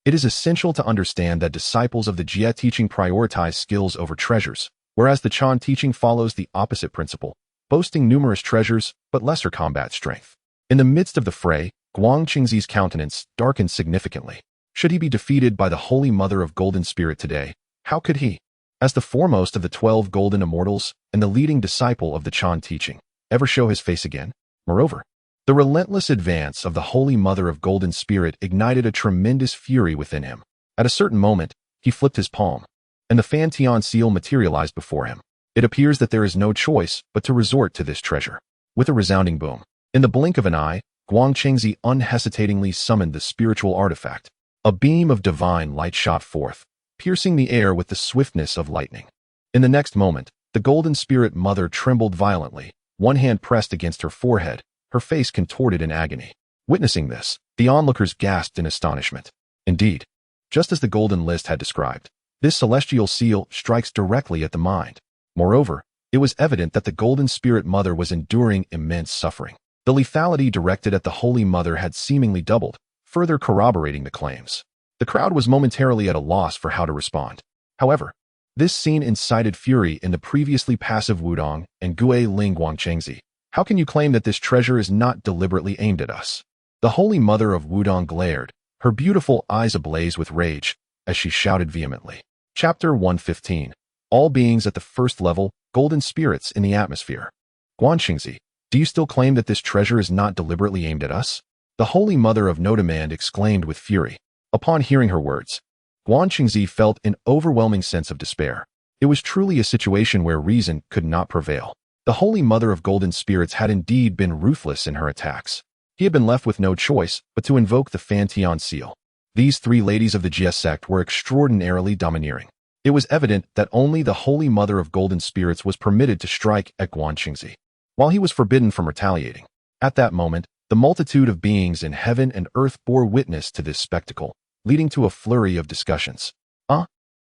A: It is essential to understand that disciples of the Jie teaching prioritize skills over treasures, whereas the Chan teaching follows the opposite principle, boasting numerous treasures but lesser combat strength. In the midst of the fray, Guangqingzi's countenance darkened significantly. Should he be defeated by the Holy Mother of Golden Spirit today, how could he, as the foremost of the 12 golden immortals and the leading disciple of the Chan teaching, ever show his face again? Moreover, the relentless advance of the Holy Mother of Golden Spirit ignited a tremendous fury within him. At a certain moment, he flipped his palm, and the Fantian seal materialized before him. It appears that there is no choice but to resort to this treasure. With a resounding boom, in the blink of an eye, Guangqingzi unhesitatingly summoned the spiritual artifact. A beam of divine light shot forth, piercing the air with the swiftness of lightning. In the next moment, the Golden Spirit Mother trembled violently, one hand pressed against her forehead, her face contorted in agony. Witnessing this, the onlookers gasped in astonishment. Indeed, just as the Golden List had described, this celestial seal strikes directly at the mind. Moreover, it was evident that the Golden Spirit Mother was enduring immense suffering. The lethality directed at the Holy Mother had seemingly doubled, further corroborating the claims. The crowd was momentarily at a loss for how to respond. However, this scene incited fury in the previously passive Wudong and Gue Ling Guangchengzi. How can you claim that this treasure is not deliberately aimed at us? The Holy Mother of Wudong glared, her beautiful eyes ablaze with rage, as she shouted vehemently. Chapter 115. All beings at the first level, golden spirits in the atmosphere. Guangchengzi, do you still claim that this treasure is not deliberately aimed at us? The Holy Mother of No Demand exclaimed with fury. Upon hearing her words, Guangchengzi felt an overwhelming sense of despair. It was truly a situation where reason could not prevail. The Holy Mother of Golden Spirits had indeed been ruthless in her attacks. He had been left with no choice but to invoke the Fantian seal. These three ladies of the Jie sect were extraordinarily domineering. It was evident that only the Holy Mother of Golden Spirits was permitted to strike at Guangchengzi, while he was forbidden from retaliating. At that moment, the multitude of beings in heaven and earth bore witness to this spectacle, leading to a flurry of discussions.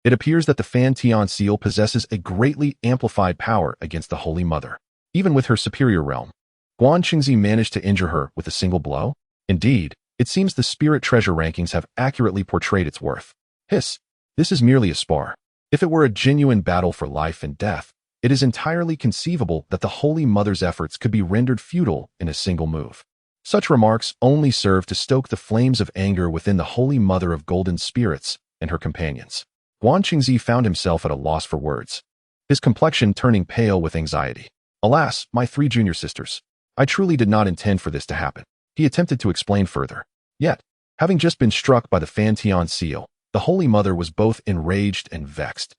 A: It appears that the Fantian seal possesses a greatly amplified power against the Holy Mother. Even with her superior realm, Guangchengzi managed to injure her with a single blow? Indeed, it seems the spirit treasure rankings have accurately portrayed its worth. Hiss, this is merely a spar. If it were a genuine battle for life and death, it is entirely conceivable that the Holy Mother's efforts could be rendered futile in a single move. Such remarks only serve to stoke the flames of anger within the Holy Mother of Golden Spirits and her companions. Guangchengzi found himself at a loss for words, his complexion turning pale with anxiety. Alas, my three junior sisters, I truly did not intend for this to happen. He attempted to explain further. Yet, having just been struck by the Fantian seal, the Holy Mother was both enraged and vexed.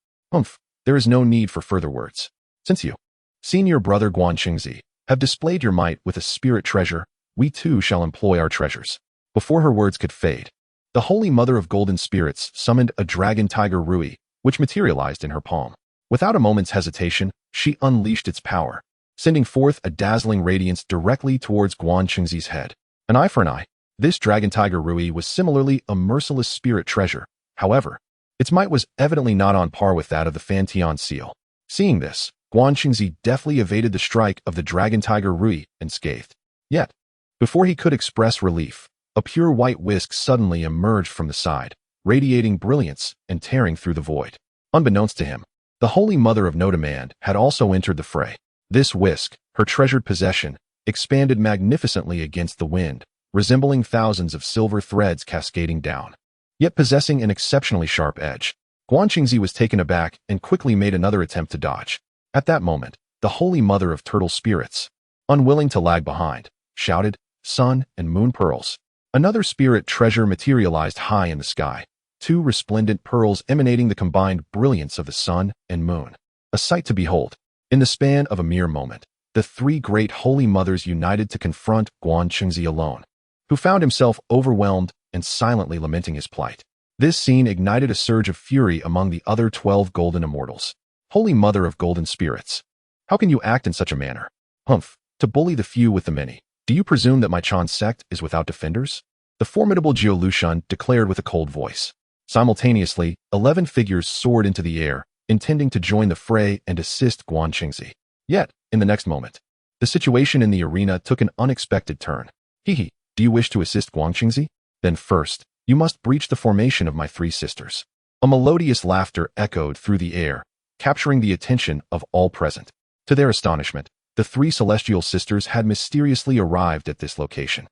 A: There is no need for further words. Since you, senior brother Guangchengzi, have displayed your might with a spirit treasure, we too shall employ our treasures. Before her words could fade, the Holy Mother of Golden Spirits summoned a dragon tiger Rui, which materialized in her palm. Without a moment's hesitation, she unleashed its power, sending forth a dazzling radiance directly towards Guangchengzi's head. An eye for an eye. This dragon tiger Rui was similarly a merciless spirit treasure. However, its might was evidently not on par with that of the Fantian seal. Seeing this, Guangchengzi deftly evaded the strike of the dragon tiger Rui unscathed. Yet, before he could express relief, a pure white whisk suddenly emerged from the side, radiating brilliance and tearing through the void. Unbeknownst to him, the Holy Mother of No Demand had also entered the fray. This whisk, her treasured possession, expanded magnificently against the wind, resembling thousands of silver threads cascading down. Yet possessing an exceptionally sharp edge, Guangchengzi was taken aback and quickly made another attempt to dodge. At that moment, the Holy Mother of Turtle Spirits, unwilling to lag behind, shouted, "Sun and moon pearls." Another spirit treasure materialized high in the sky, two resplendent pearls emanating the combined brilliance of the sun and moon. A sight to behold. In the span of a mere moment, the three great Holy Mothers united to confront Guangchengzi alone, who found himself overwhelmed and silently lamenting his plight. This scene ignited a surge of fury among the other 12 golden immortals. Holy Mother of Golden Spirits, how can you act in such a manner? To bully the few with the many. Do you presume that my Chan sect is without defenders? The formidable Jiu Lushun declared with a cold voice. Simultaneously, 11 figures soared into the air, intending to join the fray and assist Guangchengzi. Yet, in the next moment, the situation in the arena took an unexpected turn. Do you wish to assist Guangchengzi? Then first, you must breach the formation of my three sisters. A melodious laughter echoed through the air, capturing the attention of all present. To their astonishment, the three celestial sisters had mysteriously arrived at this location.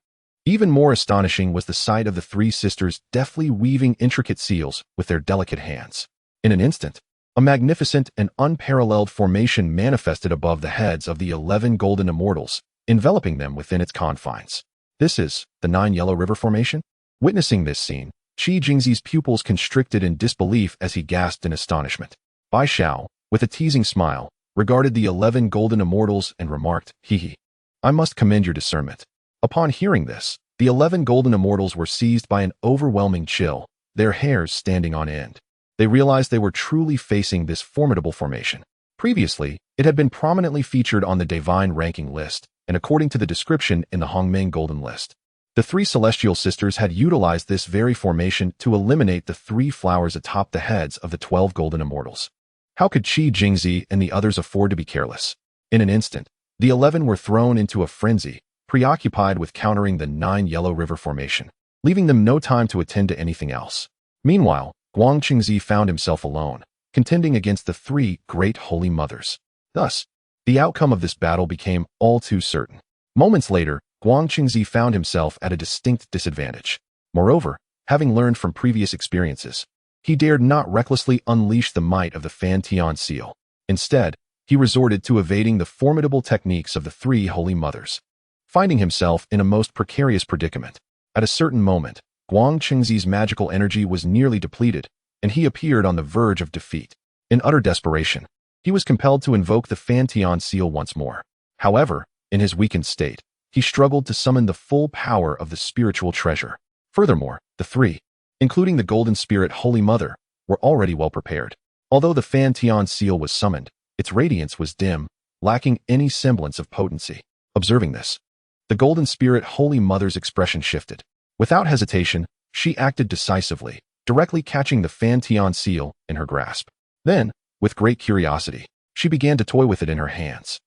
A: Even more astonishing was the sight of the three sisters deftly weaving intricate seals with their delicate hands. In an instant, a magnificent and unparalleled formation manifested above the heads of the 11 golden immortals, enveloping them within its confines. This is the 9 Yellow River Formation? Witnessing this scene, Qi Jingxi's pupils constricted in disbelief as he gasped in astonishment. Bai Xiao, with a teasing smile, regarded the 11 golden immortals and remarked, I must commend your discernment. Upon hearing this, the 11 golden immortals were seized by an overwhelming chill, their hairs standing on end. they realized they were truly facing this formidable formation. Previously, it had been prominently featured on the Divine Ranking List, and according to the description in the Hongming Golden List, the three celestial sisters had utilized this very formation to eliminate the 3 flowers atop the heads of the 12 golden immortals. How could Qi Jingzi and the others afford to be careless? In an instant, the 11 were thrown into a frenzy, preoccupied with countering the 9 Yellow River formation, leaving them no time to attend to anything else. Meanwhile, Guang Qingzi found himself alone, contending against the 3 great holy mothers. Thus, the outcome of this battle became all too certain. Moments later, Guang Qingzi found himself at a distinct disadvantage. Moreover, having learned from previous experiences, he dared not recklessly unleash the might of the Fan Tian seal. Instead, he resorted to evading the formidable techniques of the 3 holy mothers, finding himself in a most precarious predicament. At a certain moment, Guang Qingzi's magical energy was nearly depleted, and he appeared on the verge of defeat. In utter desperation, he was compelled to invoke the Fan Tian seal once more. However, in his weakened state, he struggled to summon the full power of the spiritual treasure. Furthermore, the 3, including the Golden Spirit Holy Mother, were already well prepared. Although the Fan Tian seal was summoned, its radiance was dim, lacking any semblance of potency. Observing this, the Golden Spirit Holy Mother's expression shifted. Without hesitation, she acted decisively, directly catching the Fan Tian seal in her grasp. Then, with great curiosity, she began to toy with it in her hands.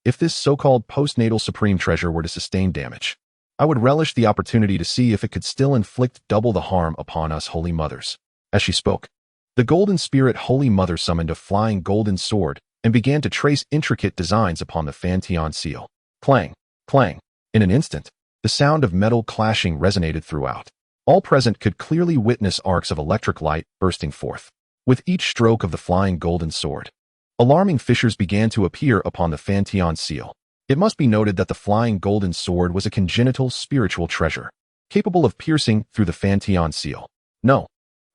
A: If this so-called postnatal supreme treasure were to sustain damage, I would relish the opportunity to see if it could still inflict double the harm upon us holy mothers. As she spoke, the Golden Spirit Holy Mother summoned a flying golden sword and began to trace intricate designs upon the Fan Tian seal. Clang, clang. In an instant, the sound of metal clashing resonated throughout. All present could clearly witness arcs of electric light bursting forth. With each stroke of the flying golden sword, alarming fissures began to appear upon the Fan Tian seal. It must be noted that the flying golden sword was a congenital spiritual treasure, capable of piercing through the Fan Tian seal. No,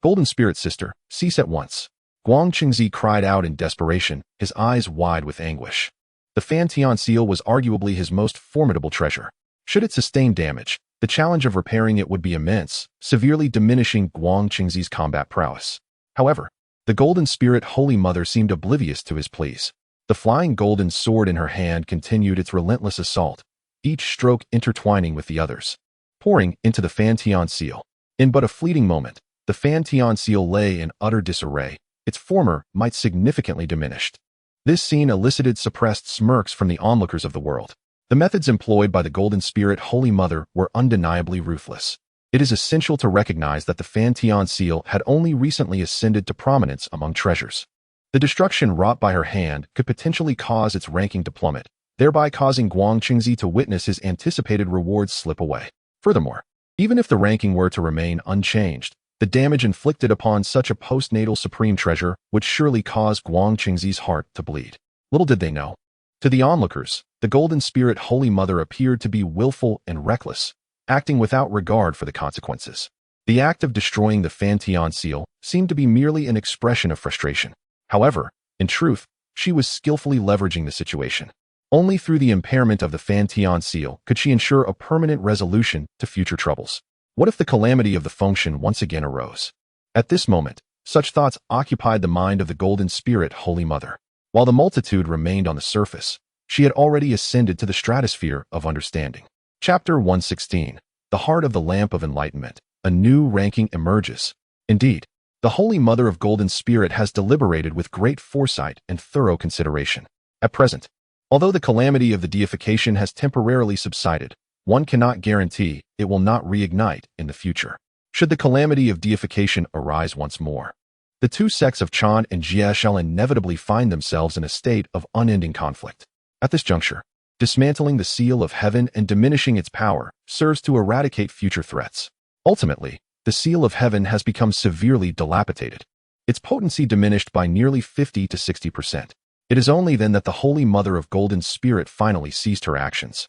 A: Golden Spirit Sister, cease at once. Guang Qingzi cried out in desperation, his eyes wide with anguish. The Fan Tian seal was arguably his most formidable treasure. Should it sustain damage, the challenge of repairing it would be immense, severely diminishing Guang Qingzi's combat prowess. However, the Golden Spirit Holy Mother seemed oblivious to his pleas. The flying golden sword in her hand continued its relentless assault, each stroke intertwining with the others, pouring into the Fan Tian seal. In but a fleeting moment, the Fan Tian seal lay in utter disarray, its former might significantly diminished. This scene elicited suppressed smirks from the onlookers of the world. The methods employed by the Golden Spirit Holy Mother were undeniably ruthless. It is essential to recognize that the Fan Tian seal had only recently ascended to prominence among treasures. The destruction wrought by her hand could potentially cause its ranking to plummet, thereby causing Guang Qingzi to witness his anticipated rewards slip away. Furthermore, even if the ranking were to remain unchanged, the damage inflicted upon such a postnatal supreme treasure would surely cause Guang Qingzi's heart to bleed. Little did they know. To the onlookers, the Golden Spirit Holy Mother appeared to be willful and reckless, acting without regard for the consequences. The act of destroying the Fan Tian seal seemed to be merely an expression of frustration. However, in truth, she was skillfully leveraging the situation. Only through the impairment of the Fan Tian seal could she ensure a permanent resolution to future troubles. What if the calamity of the function once again arose? At this moment, such thoughts occupied the mind of the Golden Spirit Holy Mother. While the multitude remained on the surface, she had already ascended to the stratosphere of understanding. Chapter 116. The Heart of the Lamp of Enlightenment. A new ranking emerges. Indeed, the Holy Mother of Golden Spirit has deliberated with great foresight and thorough consideration. At present, although the calamity of the deification has temporarily subsided, one cannot guarantee it will not reignite in the future. Should the calamity of deification arise once more, the two sects of Chan and Jie shall inevitably find themselves in a state of unending conflict. At this juncture, dismantling the seal of heaven and diminishing its power serves to eradicate future threats. Ultimately, the seal of heaven has become severely dilapidated, its potency diminished by nearly 50 to 60%. It is only then that the Holy Mother of Golden Spirit finally ceased her actions.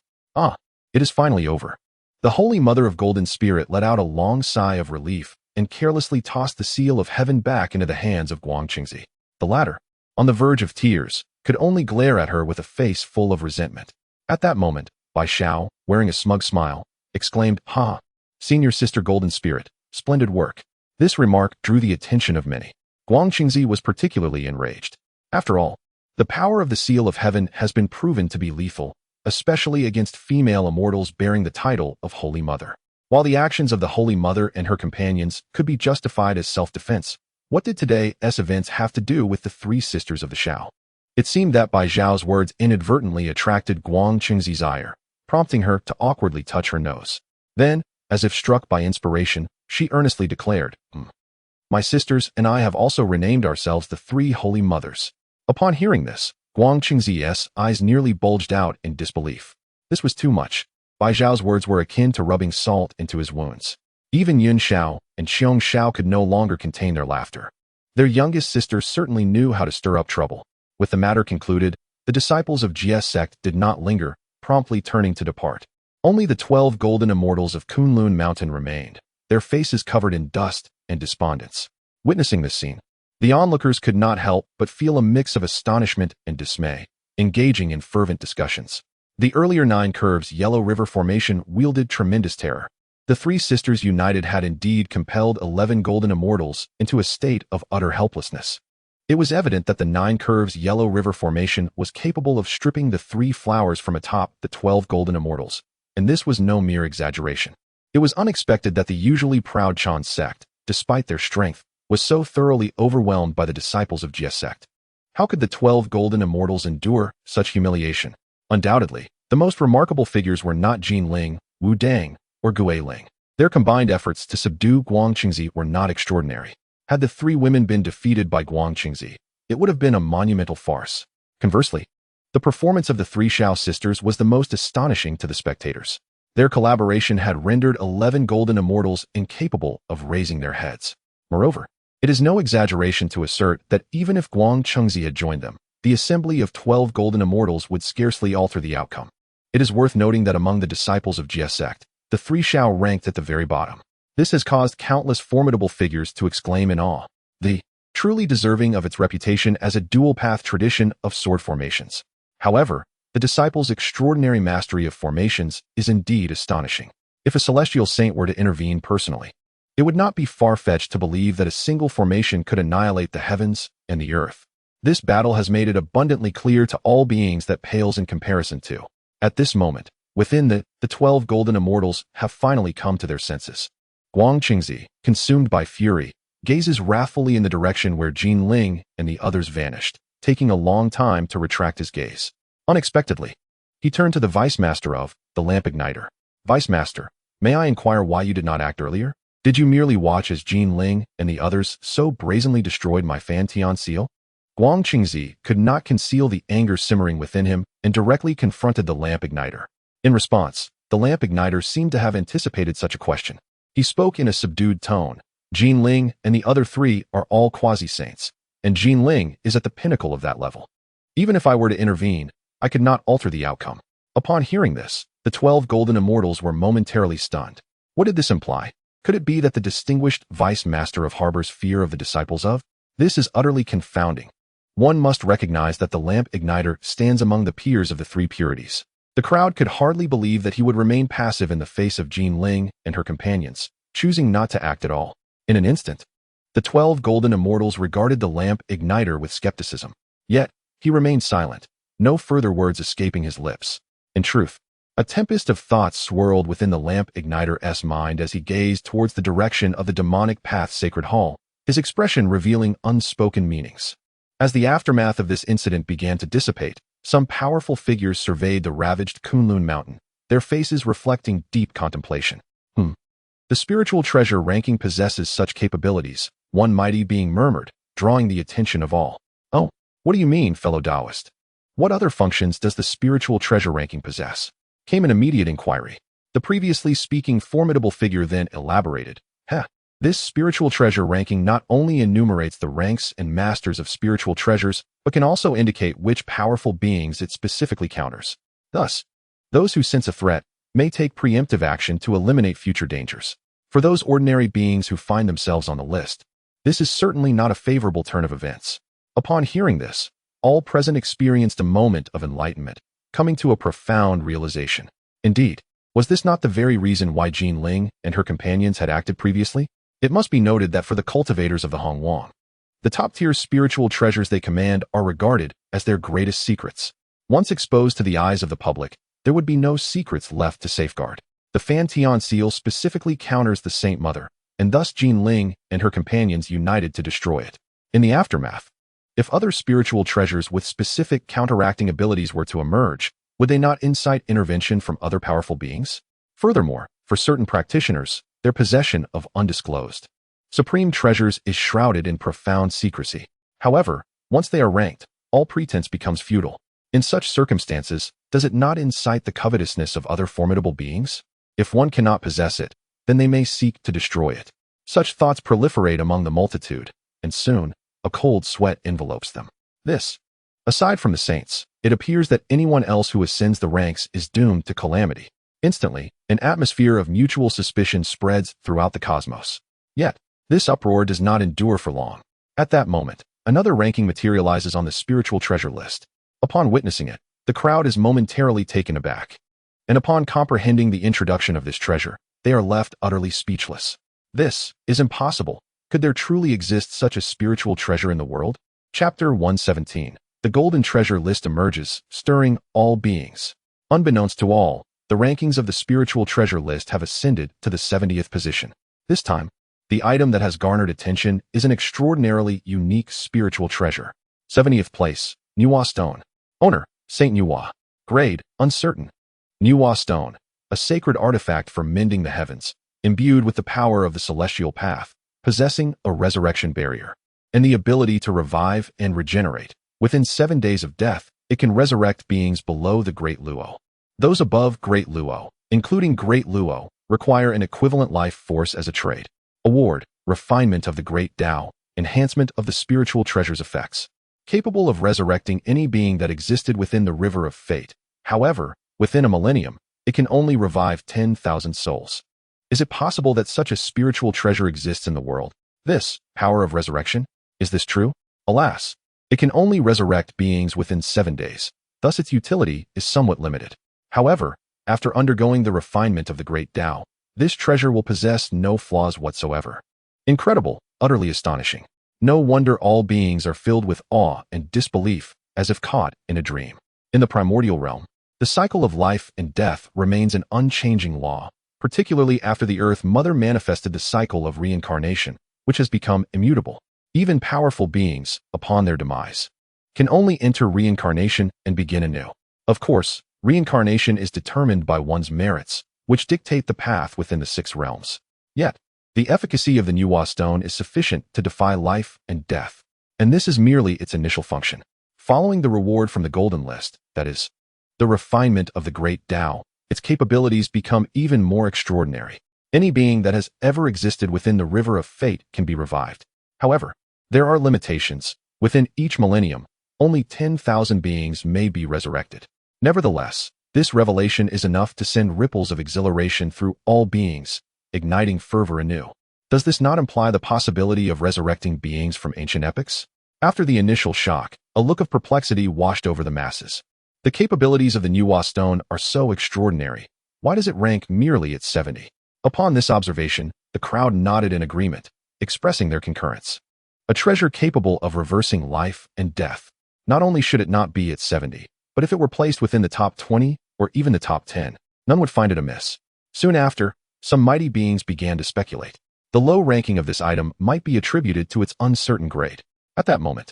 A: It is finally over. The Holy Mother of Golden Spirit let out a long sigh of relief and carelessly tossed the seal of heaven back into the hands of Guang Qingzi. The latter, on the verge of tears, could only glare at her with a face full of resentment. At that moment, Bai Xiao, wearing a smug smile, exclaimed, "Ha! Senior Sister Golden Spirit, splendid work." This remark drew the attention of many. Guang Qingzi was particularly enraged. After all, the power of the Seal of Heaven has been proven to be lethal, especially against female immortals bearing the title of Holy Mother. While the actions of the Holy Mother and her companions could be justified as self-defense, what did today's events have to do with the three sisters of the Shao? It seemed that Bai Zhao's words inadvertently attracted Guang Qingzi's ire, prompting her to awkwardly touch her nose. Then, as if struck by inspiration, she earnestly declared, My sisters and I have also renamed ourselves the Three Holy Mothers. Upon hearing this, Guang Qingzi's eyes nearly bulged out in disbelief. This was too much. Bai Zhao's words were akin to rubbing salt into his wounds. Even Yun Xiao and Xiong Xiao could no longer contain their laughter. Their youngest sister certainly knew how to stir up trouble. With the matter concluded, the disciples of Jie's sect did not linger, promptly turning to depart. Only the 12 golden immortals of Kunlun Mountain remained, their faces covered in dust and despondence. Witnessing this scene, the onlookers could not help but feel a mix of astonishment and dismay, engaging in fervent discussions. The earlier 9 curves Yellow River Formation wielded tremendous terror. The three sisters united had indeed compelled 11 golden immortals into a state of utter helplessness. It was evident that the 9 curves Yellow River Formation was capable of stripping the 3 flowers from atop the 12 golden immortals, and this was no mere exaggeration. It was unexpected that the usually proud Chan sect, despite their strength, was so thoroughly overwhelmed by the disciples of Jie's sect. How could the 12 golden immortals endure such humiliation? Undoubtedly, the most remarkable figures were not Jin Ling, Wu Dang, or Gui Ling. Their combined efforts to subdue Guang Qingzi were not extraordinary. Had the 3 women been defeated by Guang Qingzi, it would have been a monumental farce. Conversely, the performance of the 3 Shao sisters was the most astonishing to the spectators. Their collaboration had rendered 11 golden immortals incapable of raising their heads. Moreover, it is no exaggeration to assert that even if Guang Qingzi had joined them, the assembly of 12 golden immortals would scarcely alter the outcome. It is worth noting that among the disciples of Jie's sect, the 3 Shao ranked at the very bottom. This has caused countless formidable figures to exclaim in awe, the truly deserving of its reputation as a dual-path tradition of sword formations. However, the disciples' extraordinary mastery of formations is indeed astonishing. If a celestial saint were to intervene personally, it would not be far-fetched to believe that a single formation could annihilate the heavens and the earth. This battle has made it abundantly clear to all beings that pales in comparison to. At this moment, within the 12 golden immortals have finally come to their senses. Guang Qingzi, consumed by fury, gazes wrathfully in the direction where Jin Ling and the others vanished, taking a long time to retract his gaze. Unexpectedly, he turned to the Vice Master of the Lamp Igniter. Vice Master, may I inquire why you did not act earlier? Did you merely watch as Jin Ling and the others so brazenly destroyed my Fan Tian seal? Guang Qingzi could not conceal the anger simmering within him and directly confronted the Lamp Igniter. In response, the Lamp Igniter seemed to have anticipated such a question. He spoke in a subdued tone. Jin Ling and the other 3 are all quasi-saints, and Jin Ling is at the pinnacle of that level. Even if I were to intervene, I could not alter the outcome. Upon hearing this, the 12 golden immortals were momentarily stunned. What did this imply? Could it be that the distinguished Vice Master of harbors fear of the disciples of? This is utterly confounding. One must recognize that the Lamp Igniter stands among the peers of the 3 purities. The crowd could hardly believe that he would remain passive in the face of Jin Ling and her companions, choosing not to act at all. In an instant, the 12 golden immortals regarded the Lamp Igniter with skepticism. Yet, he remained silent, no further words escaping his lips. In truth, a tempest of thoughts swirled within the Lamp Igniter's mind as he gazed towards the direction of the demonic path's sacred hall, his expression revealing unspoken meanings. As the aftermath of this incident began to dissipate, some powerful figures surveyed the ravaged Kunlun Mountain, their faces reflecting deep contemplation. The spiritual treasure ranking possesses such capabilities, one mighty being murmured, drawing the attention of all. Oh, what do you mean, fellow Taoist? What other functions does the spiritual treasure ranking possess? Came an immediate inquiry. The previously speaking formidable figure then elaborated. This spiritual treasure ranking not only enumerates the ranks and masters of spiritual treasures, but can also indicate which powerful beings it specifically counters. Thus, those who sense a threat may take preemptive action to eliminate future dangers. For those ordinary beings who find themselves on the list, this is certainly not a favorable turn of events. Upon hearing this, all present experienced a moment of enlightenment, coming to a profound realization. Indeed, was this not the very reason why Jin Ling and her companions had acted previously? It must be noted that for the cultivators of the Hongwang, the top-tier spiritual treasures they command are regarded as their greatest secrets. Once exposed to the eyes of the public, there would be no secrets left to safeguard. The Fan Tian seal specifically counters the Saint Mother, and thus Jin Ling and her companions united to destroy it. In the aftermath, if other spiritual treasures with specific counteracting abilities were to emerge, would they not incite intervention from other powerful beings? Furthermore, for certain practitioners, their possession of undisclosed supreme treasures is shrouded in profound secrecy. However, once they are ranked, all pretense becomes futile. In such circumstances, does it not incite the covetousness of other formidable beings? If one cannot possess it, then they may seek to destroy it. Such thoughts proliferate among the multitude, and soon, a cold sweat envelopes them. Aside from the saints, it appears that anyone else who ascends the ranks is doomed to calamity. Instantly, an atmosphere of mutual suspicion spreads throughout the cosmos. Yet, this uproar does not endure for long. At that moment, another ranking materializes on the spiritual treasure list. Upon witnessing it, the crowd is momentarily taken aback. And upon comprehending the introduction of this treasure, they are left utterly speechless. This is impossible. Could there truly exist such a spiritual treasure in the world? Chapter 117. The Golden Treasure List emerges, stirring all beings. Unbeknownst to all, the rankings of the spiritual treasure list have ascended to the 70th position. This time, the item that has garnered attention is an extraordinarily unique spiritual treasure. 70th place, Nuwa Stone. Owner, Saint Nuwa. Grade, uncertain. Nuwa Stone, a sacred artifact for mending the heavens, imbued with the power of the celestial path, possessing a resurrection barrier, and the ability to revive and regenerate. Within 7 days of death, it can resurrect beings below the Great Luo. Those above Great Luo, including Great Luo, require an equivalent life force as a trade. Award, refinement of the Great Dao, enhancement of the spiritual treasure's effects. Capable of resurrecting any being that existed within the river of fate. However, within a millennium, it can only revive 10,000 souls. Is it possible that such a spiritual treasure exists in the world? This power of resurrection? Is this true? Alas, it can only resurrect beings within 7 days. Thus its utility is somewhat limited. However, after undergoing the refinement of the Great Dao, this treasure will possess no flaws whatsoever. Incredible, utterly astonishing. No wonder all beings are filled with awe and disbelief, as if caught in a dream. In the primordial realm, the cycle of life and death remains an unchanging law, particularly after the Earth Mother manifested the cycle of reincarnation, which has become immutable. Even powerful beings, upon their demise, can only enter reincarnation and begin anew. Of course, reincarnation is determined by one's merits, which dictate the path within the 6 realms. Yet, the efficacy of the Nuwa Stone is sufficient to defy life and death, and this is merely its initial function. Following the reward from the Golden List, that is, the refinement of the Great Dao, its capabilities become even more extraordinary. Any being that has ever existed within the river of fate can be revived. However, there are limitations. Within each millennium, only 10,000 beings may be resurrected. Nevertheless, this revelation is enough to send ripples of exhilaration through all beings, igniting fervor anew. Does this not imply the possibility of resurrecting beings from ancient epochs? After the initial shock, a look of perplexity washed over the masses. The capabilities of the Nuwa Stone are so extraordinary. Why does it rank merely at 70? Upon this observation, the crowd nodded in agreement, expressing their concurrence. A treasure capable of reversing life and death. Not only should it not be at 70, but if it were placed within the top 20 or even the top 10, none would find it amiss. Soon after, some mighty beings began to speculate. The low ranking of this item might be attributed to its uncertain grade. At that moment,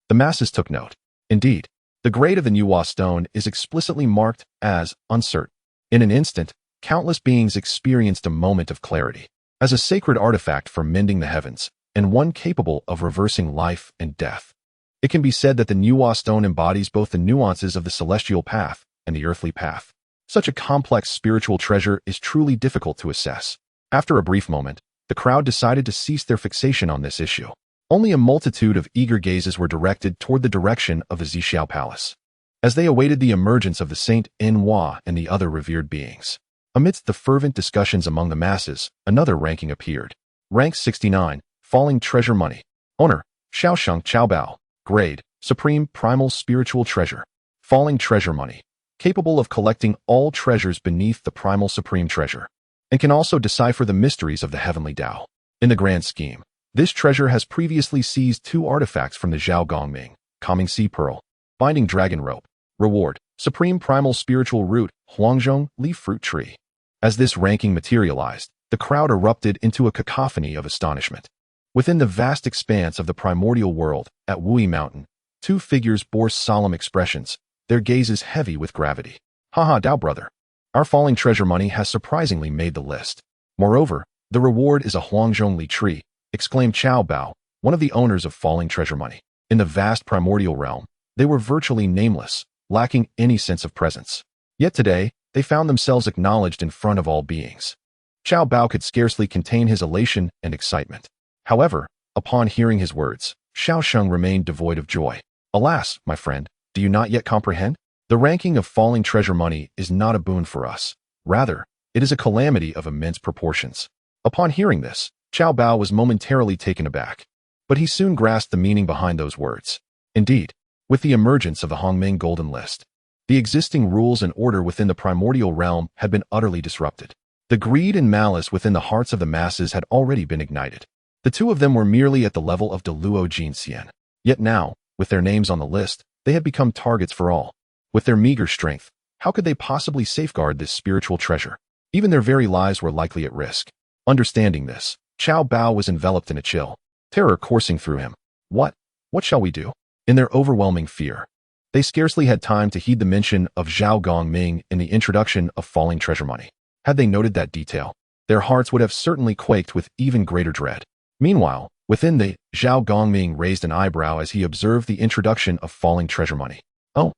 A: the masses took note. Indeed, the grade of the Nuwa Stone is explicitly marked as uncertain. In an instant, countless beings experienced a moment of clarity. As a sacred artifact for mending the heavens, and one capable of reversing life and death, it can be said that the Nuwa Stone embodies both the nuances of the celestial path and the earthly path. Such a complex spiritual treasure is truly difficult to assess. After a brief moment, the crowd decided to cease their fixation on this issue. Only a multitude of eager gazes were directed toward the direction of the Zixiao Palace, as they awaited the emergence of the Saint Enhua and the other revered beings. Amidst the fervent discussions among the masses, another ranking appeared. Rank 69, Falling Treasure Money. Owner, Shaosheng Chaobao. Grade, Supreme Primal Spiritual Treasure. Falling Treasure Money. Capable of collecting all treasures beneath the Primal Supreme Treasure, and can also decipher the mysteries of the Heavenly Dao. In the grand scheme, this treasure has previously seized 2 artifacts from the Zhao Gongming: Calming Sea Pearl, Binding Dragon Rope. Reward: Supreme Primal Spiritual Root, Huangzhong Leaf Fruit Tree. As this ranking materialized, the crowd erupted into a cacophony of astonishment. Within the vast expanse of the Primordial World, at Wui Mountain, 2 figures bore solemn expressions, their gazes heavy with gravity. Haha, Dao brother. Our falling treasure money has surprisingly made the list. Moreover, the reward is a Huangzhongli tree, exclaimed Chao Bao, one of the owners of falling treasure money. In the vast primordial realm, they were virtually nameless, lacking any sense of presence. Yet today, they found themselves acknowledged in front of all beings. Chao Bao could scarcely contain his elation and excitement. However, upon hearing his words, Xiao Sheng remained devoid of joy. Alas, my friend, do you not yet comprehend? The ranking of falling treasure money is not a boon for us. Rather, it is a calamity of immense proportions. Upon hearing this, Chao Bao was momentarily taken aback. But he soon grasped the meaning behind those words. Indeed, with the emergence of the Hongmeng Golden List, the existing rules and order within the primordial realm had been utterly disrupted. The greed and malice within the hearts of the masses had already been ignited. The 2 of them were merely at the level of Deluo Jinxian. Yet now, with their names on the list, they had become targets for all. With their meager strength, how could they possibly safeguard this spiritual treasure? Even their very lives were likely at risk. Understanding this, Chao Bao was enveloped in a chill, terror coursing through him. What shall we do? In their overwhelming fear, they scarcely had time to heed the mention of Zhao Gongming in the introduction of falling treasure money. Had they noted that detail, their hearts would have certainly quaked with even greater dread. Meanwhile, within the Zhao Gongming raised an eyebrow as he observed the introduction of falling treasure money. Oh,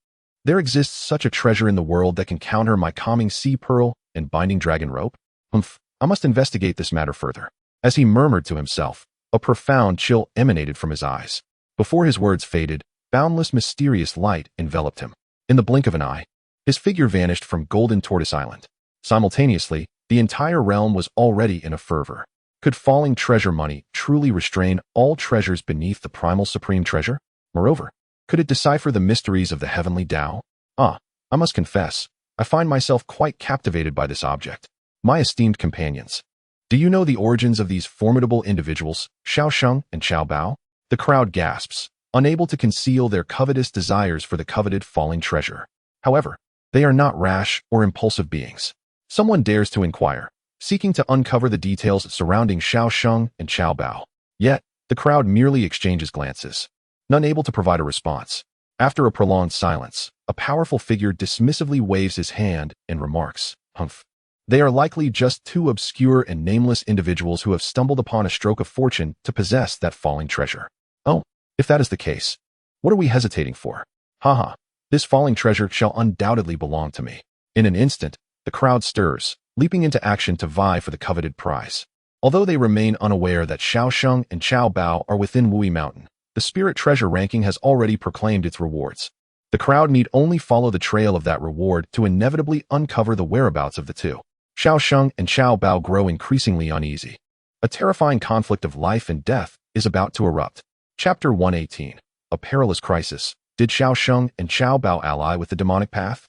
A: there exists such a treasure in the world that can counter my Calming Sea Pearl and Binding Dragon Rope? I must investigate this matter further. As he murmured to himself, a profound chill emanated from his eyes. Before his words faded, boundless mysterious light enveloped him. In the blink of an eye, his figure vanished from Golden Tortoise Island. Simultaneously, the entire realm was already in a fervor. Could falling treasure money truly restrain all treasures beneath the primal supreme treasure? Moreover, could it decipher the mysteries of the heavenly Tao? I must confess, I find myself quite captivated by this object. My esteemed companions, do you know the origins of these formidable individuals, Xiao Sheng and Chao Bao? The crowd gasps, unable to conceal their covetous desires for the coveted falling treasure. However, they are not rash or impulsive beings. Someone dares to inquire, seeking to uncover the details surrounding Xiao Sheng and Chao Bao. Yet, the crowd merely exchanges glances, none able to provide a response. After a prolonged silence, a powerful figure dismissively waves his hand and remarks, "Humph. They are likely just 2 obscure and nameless individuals who have stumbled upon a stroke of fortune to possess that falling treasure. Oh, if that is the case, what are we hesitating for? Haha, this falling treasure shall undoubtedly belong to me." In an instant, the crowd stirs, leaping into action to vie for the coveted prize. Although they remain unaware that Xiao Sheng and Chao Bao are within Wui Mountain, the spirit treasure ranking has already proclaimed its rewards. The crowd need only follow the trail of that reward to inevitably uncover the whereabouts of the 2. Xiao Sheng and Chao Bao grow increasingly uneasy. A terrifying conflict of life and death is about to erupt. Chapter 118. A Perilous Crisis. Did Xiao Sheng and Chao Bao ally with the demonic path?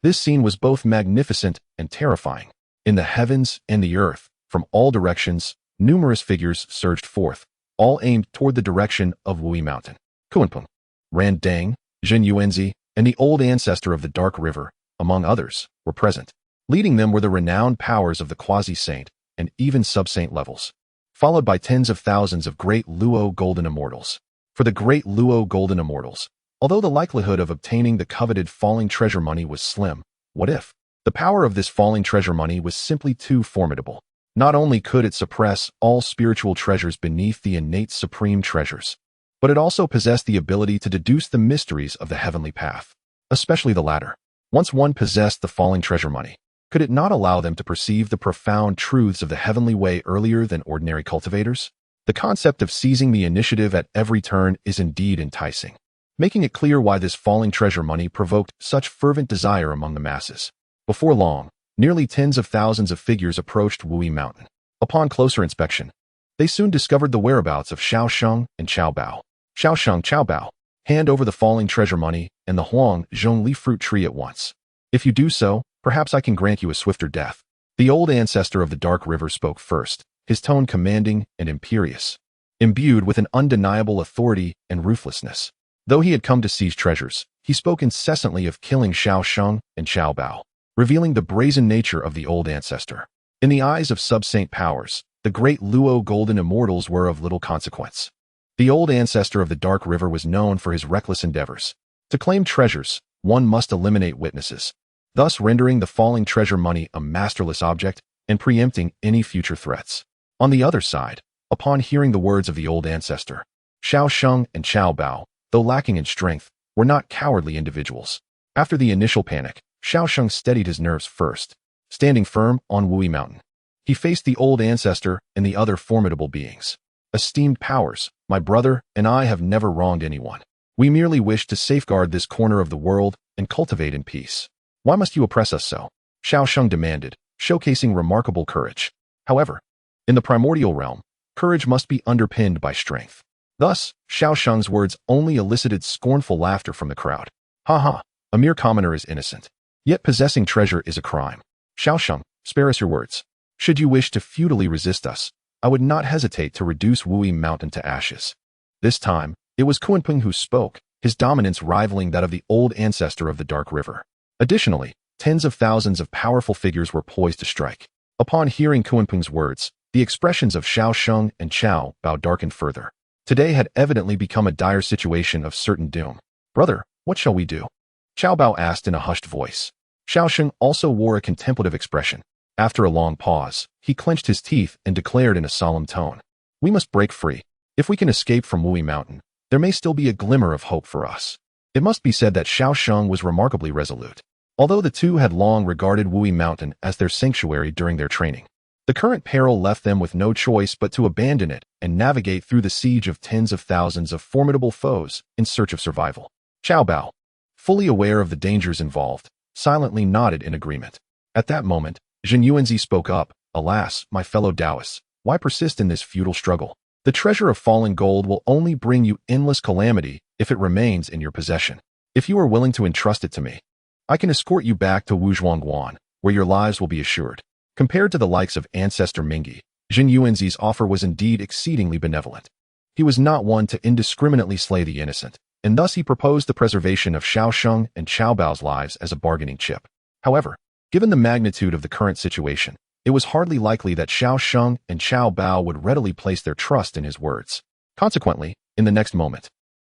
A: This scene was both magnificent and terrifying. In the heavens and the earth, from all directions, numerous figures surged forth, all aimed toward the direction of Wui Mountain. Kuanpeng, Ran Dang, Zhen Yuanzi, and the old ancestor of the Dark River, among others, were present. Leading them were the renowned powers of the quasi-saint and even sub-saint levels, followed by tens of thousands of Great Luo Golden Immortals. For the Great Luo Golden Immortals, although the likelihood of obtaining the coveted falling treasure money was slim, what if? The power of this falling treasure money was simply too formidable. Not only could it suppress all spiritual treasures beneath the innate supreme treasures, but it also possessed the ability to deduce the mysteries of the heavenly path, especially the latter. Once one possessed the falling treasure money, could it not allow them to perceive the profound truths of the heavenly way earlier than ordinary cultivators? The concept of seizing the initiative at every turn is indeed enticing, making it clear why this falling treasure money provoked such fervent desire among the masses. Before long, nearly tens of thousands of figures approached Wui Mountain. Upon closer inspection, they soon discovered the whereabouts of Xiao Sheng and Chao Bao. Xiao Sheng, Chao Bao, hand over the falling treasure money and the Huangzhong leaf fruit tree at once. If you do so, perhaps I can grant you a swifter death. The old ancestor of the Dark River spoke first, his tone commanding and imperious, imbued with an undeniable authority and ruthlessness. Though he had come to seize treasures, he spoke incessantly of killing Xiao Sheng and Xiao Bao, revealing the brazen nature of the old ancestor. In the eyes of sub-saint powers, the great Luo golden immortals were of little consequence. The old ancestor of the Dark River was known for his reckless endeavors. To claim treasures, one must eliminate witnesses, thus rendering the falling treasure money a masterless object and preempting any future threats. On the other side, upon hearing the words of the old ancestor, Xiao Sheng and Xiao Bao, though lacking in strength, were not cowardly individuals. After the initial panic, Xiao Sheng steadied his nerves first, standing firm on Wui Mountain. He faced the old ancestor and the other formidable beings. Esteemed powers, my brother and I have never wronged anyone. We merely wish to safeguard this corner of the world and cultivate in peace. Why must you oppress us so? Xiao Sheng demanded, showcasing remarkable courage. However, in the primordial realm, courage must be underpinned by strength. Thus, Xiao Sheng's words only elicited scornful laughter from the crowd. Ha ha, a mere commoner is innocent. Yet possessing treasure is a crime. Xiao Sheng, spare us your words. Should you wish to futilely resist us, I would not hesitate to reduce Wui Mountain to ashes. This time, it was Kunpeng who spoke, his dominance rivaling that of the old ancestor of the Dark River. Additionally, tens of thousands of powerful figures were poised to strike. Upon hearing Kunpeng's words, the expressions of Xiao Sheng and Xiao Bao darkened further. Today had evidently become a dire situation of certain doom. Brother, what shall we do? Xiao Bao asked in a hushed voice. Xiao Sheng also wore a contemplative expression. After a long pause, he clenched his teeth and declared in a solemn tone, "We must break free. If we can escape from Wui Mountain, there may still be a glimmer of hope for us." It must be said that Xiao Sheng was remarkably resolute. Although the two had long regarded Wui Mountain as their sanctuary during their training, the current peril left them with no choice but to abandon it and navigate through the siege of tens of thousands of formidable foes in search of survival. Xiao Bao, fully aware of the dangers involved, silently nodded in agreement. At that moment, Zhen Yuanzi spoke up, "Alas, my fellow Taoists, why persist in this futile struggle? The treasure of fallen gold will only bring you endless calamity if it remains in your possession. If you are willing to entrust it to me, I can escort you back to Wuzhuangguan, where your lives will be assured." Compared to the likes of Ancestor Mingi, Zhen Yuanzi's offer was indeed exceedingly benevolent. He was not one to indiscriminately slay the innocent, and thus he proposed the preservation of Xiao Sheng and Xiao Bao's lives as a bargaining chip. However, given the magnitude of the current situation, it was hardly likely that Xiao Sheng and Xiao Bao would readily place their trust in his words. Consequently, in the next moment,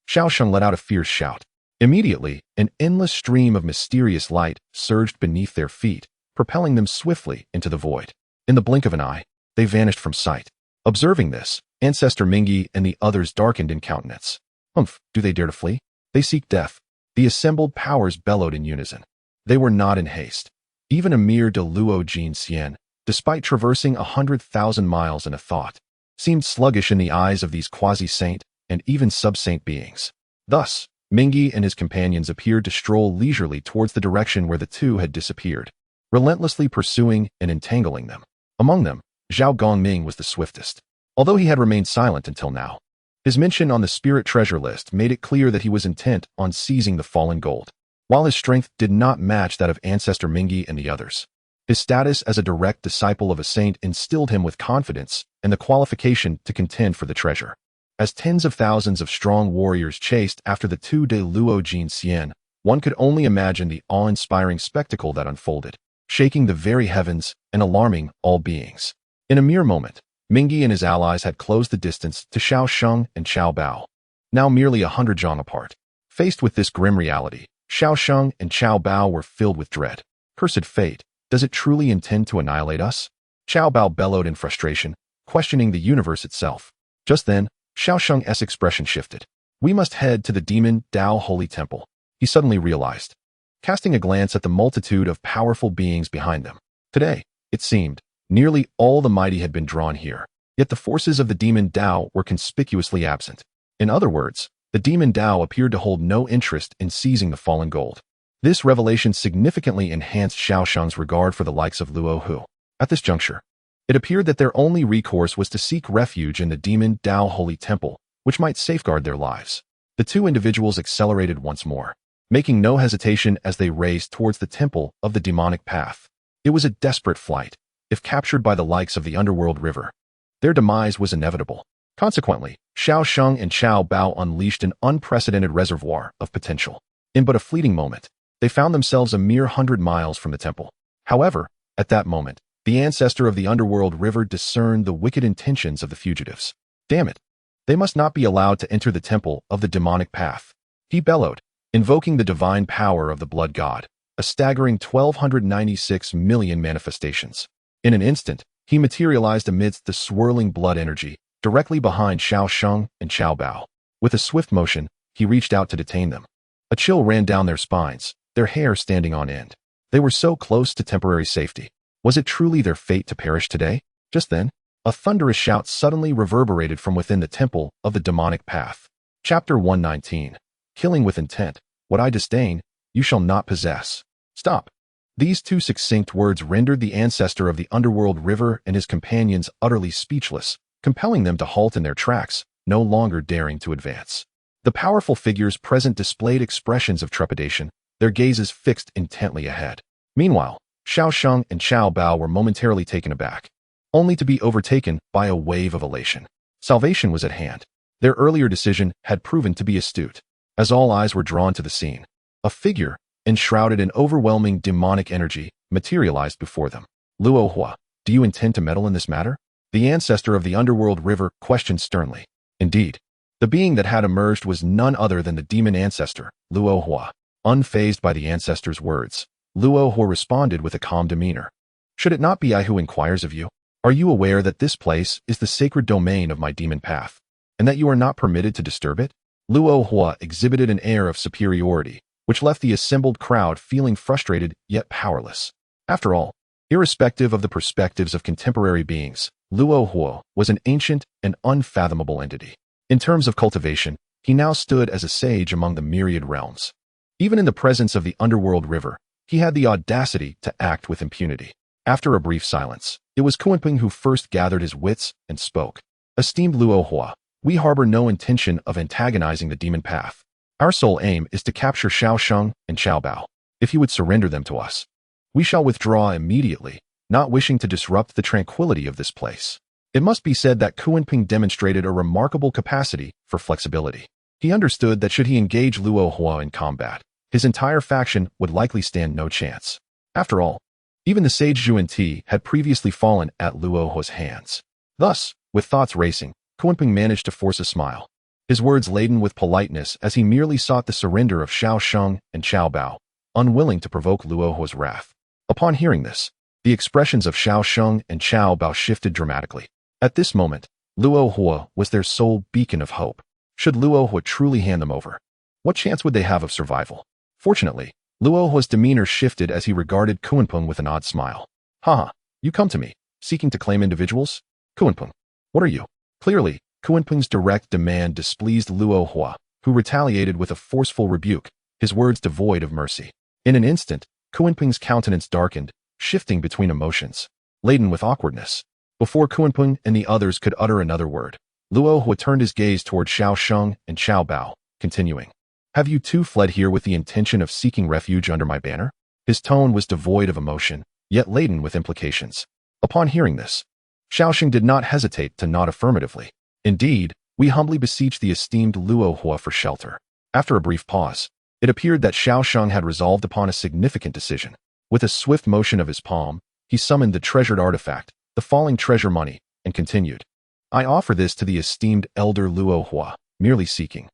A: Xiao Sheng let out a fierce shout. Immediately, an endless stream of mysterious light surged beneath their feet, propelling them swiftly into the void. In the blink of an eye, they vanished from sight. Observing this, Ancestor Mingi and the others darkened in countenance. Humph, do they dare to flee? They seek death. The assembled powers bellowed in unison. They were not in haste. Even a mere de Luo Jin Xian, despite traversing 100,000 miles in a thought, seemed sluggish in the eyes of these quasi-saint and even sub-saint beings. Thus, Mingi and his companions appeared to stroll leisurely towards the direction where the two had disappeared, relentlessly pursuing and entangling them. Among them, Zhao Gongming was the swiftest. Although he had remained silent until now, his mention on the spirit treasure list made it clear that he was intent on seizing the fallen gold. While his strength did not match that of Ancestor Mingi and the others, his status as a direct disciple of a saint instilled him with confidence and the qualification to contend for the treasure. As tens of thousands of strong warriors chased after the two de Luo Jin Xian, one could only imagine the awe-inspiring spectacle that unfolded, shaking the very heavens and alarming all beings. In a mere moment, Mingi and his allies had closed the distance to Xiao Sheng and Xiao Bao, now merely 100 zhang apart. Faced with this grim reality, Xiao Sheng and Xiao Bao were filled with dread. Cursed fate, does it truly intend to annihilate us? Xiao Bao bellowed in frustration, questioning the universe itself. Just then, Xiao Sheng's expression shifted. "We must head to the Demon Dao Holy Temple," he suddenly realized, casting a glance at the multitude of powerful beings behind them. Today, it seemed, nearly all the mighty had been drawn here, yet the forces of the Demon Dao were conspicuously absent. In other words, the Demon Dao appeared to hold no interest in seizing the fallen gold. This revelation significantly enhanced Xiao Sheng's regard for the likes of Luo Hu. At this juncture, it appeared that their only recourse was to seek refuge in the Demon Dao Holy Temple, which might safeguard their lives. The two individuals accelerated once more, making no hesitation as they raced towards the temple of the demonic path. It was a desperate flight. If captured by the likes of the underworld river, Their demise was inevitable. Consequently, Xiao Sheng and Qiao Bao unleashed an unprecedented reservoir of potential. In but a fleeting moment, they found themselves a mere 100 miles from the temple. However, at that moment, the ancestor of the underworld river discerned the wicked intentions of the fugitives. Damn it! They must not be allowed to enter the temple of the demonic path. He bellowed, invoking the divine power of the blood god, a staggering 1,296 million manifestations. In an instant, he materialized amidst the swirling blood energy, directly behind Xiao Sheng and Qiao Bao. With a swift motion, he reached out to detain them. A chill ran down their spines, their hair standing on end. They were so close to temporary safety. Was it truly their fate to perish today? Just then, a thunderous shout suddenly reverberated from within the temple of the demonic path. Chapter 119. Killing with intent. What I disdain, you shall not possess. Stop. These two succinct words rendered the ancestor of the underworld river and his companions utterly speechless, compelling them to halt in their tracks, no longer daring to advance. The powerful figures present displayed expressions of trepidation, their gazes fixed intently ahead. Meanwhile, Xiao Sheng and Qiao Bao were momentarily taken aback, only to be overtaken by a wave of elation. Salvation was at hand. Their earlier decision had proven to be astute. As all eyes were drawn to the scene, a figure, enshrouded in overwhelming demonic energy, materialized before them. Luo Hua, do you intend to meddle in this matter? The ancestor of the underworld river questioned sternly. Indeed, the being that had emerged was none other than the demon ancestor, Luo Hua. Unfazed by the ancestor's words, Luo Hua responded with a calm demeanor. Should it not be I who inquires of you? Are you aware that this place is the sacred domain of my demon path, and that you are not permitted to disturb it? Luo Hua exhibited an air of superiority, which left the assembled crowd feeling frustrated yet powerless. After all, irrespective of the perspectives of contemporary beings, Luo Hua was an ancient and unfathomable entity. In terms of cultivation, he now stood as a sage among the myriad realms. Even in the presence of the underworld river, he had the audacity to act with impunity. After a brief silence, it was Kunpeng who first gathered his wits and spoke. Esteemed Luo Hua, we harbor no intention of antagonizing the demon path. Our sole aim is to capture Xiao Sheng and Qiao Bao. If you would surrender them to us, we shall withdraw immediately, not wishing to disrupt the tranquility of this place. It must be said that Kunpeng demonstrated a remarkable capacity for flexibility. He understood that should he engage Luo Hua in combat, his entire faction would likely stand no chance. After all, even the sage Zhuan Ti had previously fallen at Luo Hua's hands. Thus, with thoughts racing, Kunpeng managed to force a smile, his words laden with politeness as he merely sought the surrender of Xiao Sheng and Qiao Bao, unwilling to provoke Luo Hua's wrath. Upon hearing this, the expressions of Xiao Sheng and Qiao Bao shifted dramatically. At this moment, Luo Hua was their sole beacon of hope. Should Luo Hua truly hand them over, what chance would they have of survival? Fortunately, Luo Hua's demeanor shifted as he regarded Kunpeng with an odd smile. Haha, you come to me, seeking to claim individuals? Kunpeng, what are you? Clearly, Kunpeng's direct demand displeased Luo Hua, who retaliated with a forceful rebuke, his words devoid of mercy. In an instant, Kunpeng's countenance darkened, shifting between emotions, laden with awkwardness. Before Kunpeng and the others could utter another word, Luo Hua turned his gaze toward Xiao Sheng and Qiao Bao, continuing. Have you two fled here with the intention of seeking refuge under my banner? His tone was devoid of emotion, yet laden with implications. Upon hearing this, Xiao Sheng did not hesitate to nod affirmatively. Indeed, we humbly beseech the esteemed Luo Hua for shelter. After a brief pause, it appeared that Xiao Sheng had resolved upon a significant decision. With a swift motion of his palm, he summoned the treasured artifact, the falling treasure money, and continued. I offer this to the esteemed elder Luo Hua, merely seeking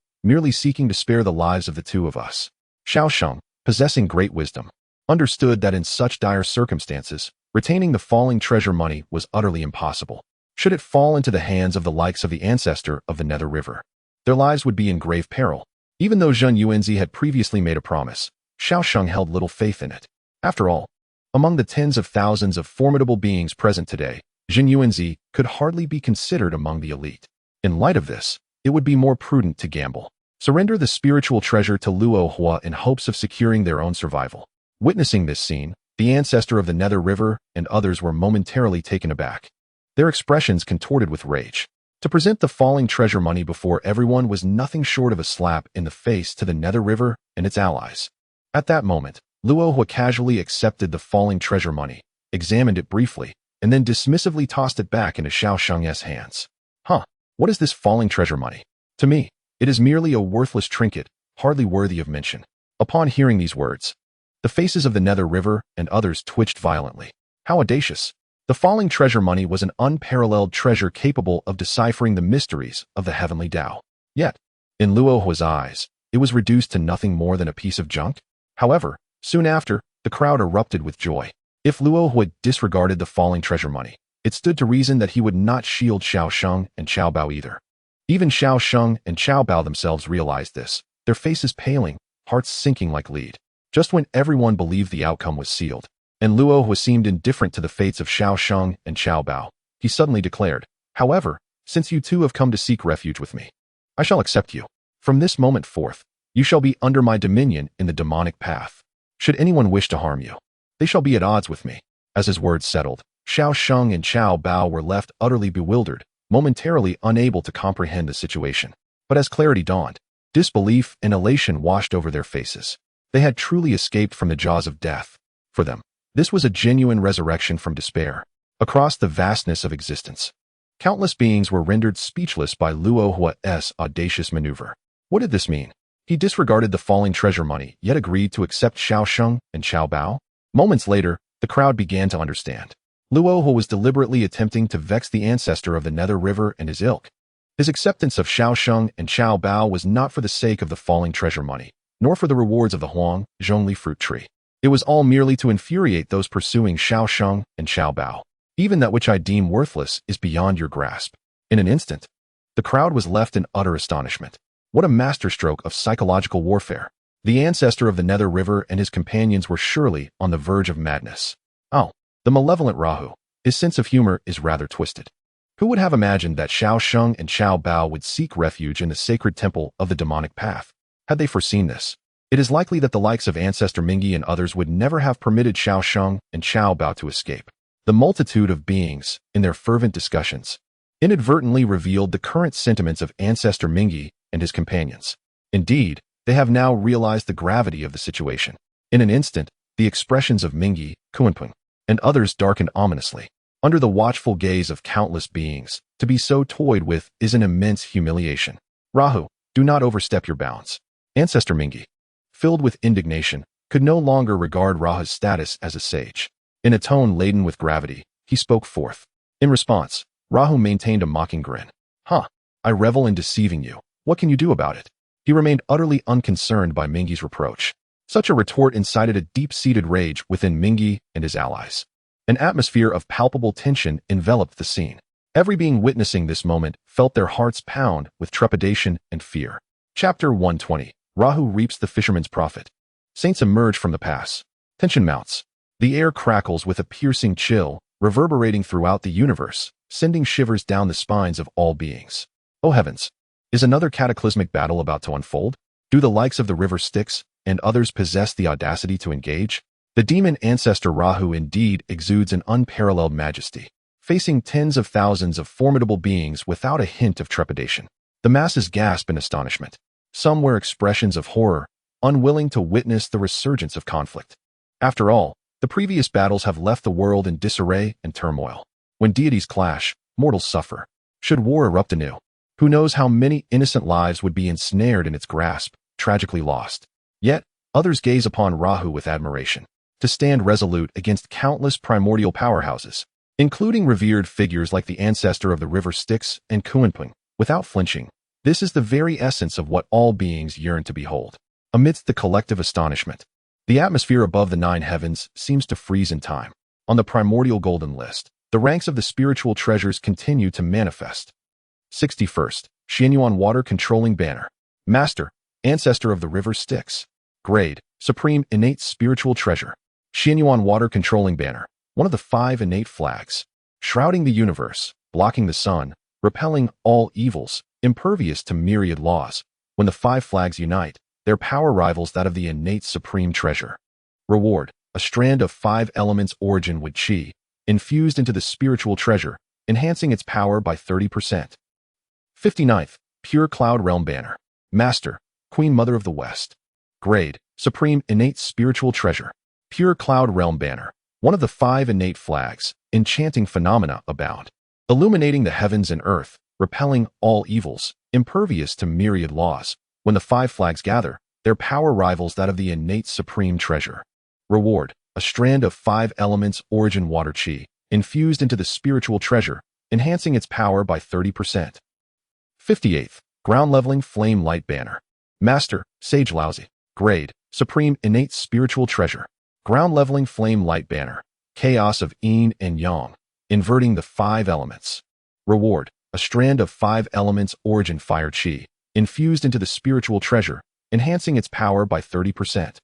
A: to spare the lives of the two of us. Xiao Sheng, possessing great wisdom, understood that in such dire circumstances, retaining the falling treasure money was utterly impossible. Should it fall into the hands of the likes of the ancestor of the Nether River, their lives would be in grave peril. Even though Zhen Yuanzi had previously made a promise, Xiao Sheng held little faith in it. After all, among the tens of thousands of formidable beings present today, Zhen Yuanzi could hardly be considered among the elite. In light of this, it would be more prudent to gamble. Surrender the spiritual treasure to Luo Hua in hopes of securing their own survival. Witnessing this scene, the ancestor of the Nether River and others were momentarily taken aback. Their expressions contorted with rage. To present the falling treasure money before everyone was nothing short of a slap in the face to the Nether River and its allies. At that moment, Luo Hua casually accepted the falling treasure money, examined it briefly, and then dismissively tossed it back into Xiao Sheng's hands. Huh, what is this falling treasure money? To me, it is merely a worthless trinket, hardly worthy of mention. Upon hearing these words, the faces of the Nether River and others twitched violently. How audacious! The falling treasure money was an unparalleled treasure capable of deciphering the mysteries of the heavenly Tao. Yet, in Luohua's eyes, it was reduced to nothing more than a piece of junk. However, soon after, the crowd erupted with joy. If Luohua disregarded the falling treasure money, it stood to reason that he would not shield Xiao Sheng and Qiao Bao either. Even Xiao Sheng and Qiao Bao themselves realized this, their faces paling, hearts sinking like lead. Just when everyone believed the outcome was sealed, and Luohua seemed indifferent to the fates of Xiao Sheng and Qiao Bao, he suddenly declared, "However, since you two have come to seek refuge with me, I shall accept you. From this moment forth, you shall be under my dominion in the demonic path. Should anyone wish to harm you, they shall be at odds with me." As his words settled, Xiao Sheng and Qiao Bao were left utterly bewildered, momentarily unable to comprehend the situation. But as clarity dawned, disbelief and elation washed over their faces. They had truly escaped from the jaws of death. For them, this was a genuine resurrection from despair. Across the vastness of existence, countless beings were rendered speechless by Luohua's audacious maneuver. What did this mean? He disregarded the falling treasure money, yet agreed to accept Xiao Sheng and Qiao Bao? Moments later, the crowd began to understand. Luohua was deliberately attempting to vex the ancestor of the Nether River and his ilk. His acceptance of Xiao Sheng and Qiao Bao was not for the sake of the falling treasure money, nor for the rewards of the Huang Zhongli fruit tree. It was all merely to infuriate those pursuing Xiao Sheng and Qiao Bao. Even that which I deem worthless is beyond your grasp. In an instant, the crowd was left in utter astonishment. What a masterstroke of psychological warfare. The ancestor of the Nether River and his companions were surely on the verge of madness. Oh, the malevolent Rahu. His sense of humor is rather twisted. Who would have imagined that Xiao Sheng and Qiao Bao would seek refuge in the sacred temple of the demonic path? Had they foreseen this, it is likely that the likes of Ancestor Mingi and others would never have permitted Xiao Sheng and Qiao Bao to escape. The multitude of beings, in their fervent discussions, inadvertently revealed the current sentiments of Ancestor Mingi and his companions. Indeed, they have now realized the gravity of the situation. In an instant, the expressions of Mingi, Kuanping, and others darkened ominously. Under the watchful gaze of countless beings, to be so toyed with is an immense humiliation. Rahu, do not overstep your bounds. Ancestor Mingi, filled with indignation, could no longer regard Rahu's status as a sage. In a tone laden with gravity, he spoke forth. In response, Rahu maintained a mocking grin. Huh, I revel in deceiving you. What can you do about it? He remained utterly unconcerned by Mingi's reproach. Such a retort incited a deep-seated rage within Mingi and his allies. An atmosphere of palpable tension enveloped the scene. Every being witnessing this moment felt their hearts pound with trepidation and fear. Chapter 120. Rahu reaps the fisherman's profit. Saints emerge from the pass. Tension mounts. The air crackles with a piercing chill, reverberating throughout the universe, sending shivers down the spines of all beings. Oh heavens! Is another cataclysmic battle about to unfold? Do the likes of the river Styx and others possess the audacity to engage? The demon ancestor Rahu indeed exudes an unparalleled majesty, facing tens of thousands of formidable beings without a hint of trepidation. The masses gasp in astonishment. Some wear expressions of horror, unwilling to witness the resurgence of conflict. After all, the previous battles have left the world in disarray and turmoil. When deities clash, mortals suffer. Should war erupt anew, who knows how many innocent lives would be ensnared in its grasp, tragically lost. Yet, others gaze upon Rahu with admiration, to stand resolute against countless primordial powerhouses, including revered figures like the ancestor of the river Styx and Kuanping, without flinching. This is the very essence of what all beings yearn to behold. Amidst the collective astonishment, the atmosphere above the nine heavens seems to freeze in time. On the primordial golden list, the ranks of the spiritual treasures continue to manifest. 61st, Xianyuan Water Controlling Banner. Master, Ancestor of the River Styx. Grade, Supreme Innate Spiritual Treasure. Xianyuan Water Controlling Banner, one of the 5 innate flags, shrouding the universe, blocking the sun, repelling all evils, impervious to myriad laws. When the 5 flags unite, their power rivals that of the innate supreme treasure. Reward, a strand of 5 elements origin with qi, infused into the spiritual treasure, enhancing its power by 30%. 59th, Pure Cloud Realm Banner. Master, Queen Mother of the West. Grade, Supreme Innate Spiritual Treasure. Pure Cloud Realm Banner, one of the 5 innate flags, enchanting phenomena abound, illuminating the heavens and earth, repelling all evils, impervious to myriad laws. When the 5 flags gather, their power rivals that of the innate supreme treasure. Reward, a strand of 5 elements origin water chi, infused into the spiritual treasure, enhancing its power by 30%. 58th, ground leveling flame light banner. Master, Sage Lousy. Grade, supreme innate spiritual treasure. Ground leveling flame light banner. Chaos of yin and yang, inverting the 5 elements. Reward, a strand of 5 elements origin fire chi, infused into the spiritual treasure, enhancing its power by 30%.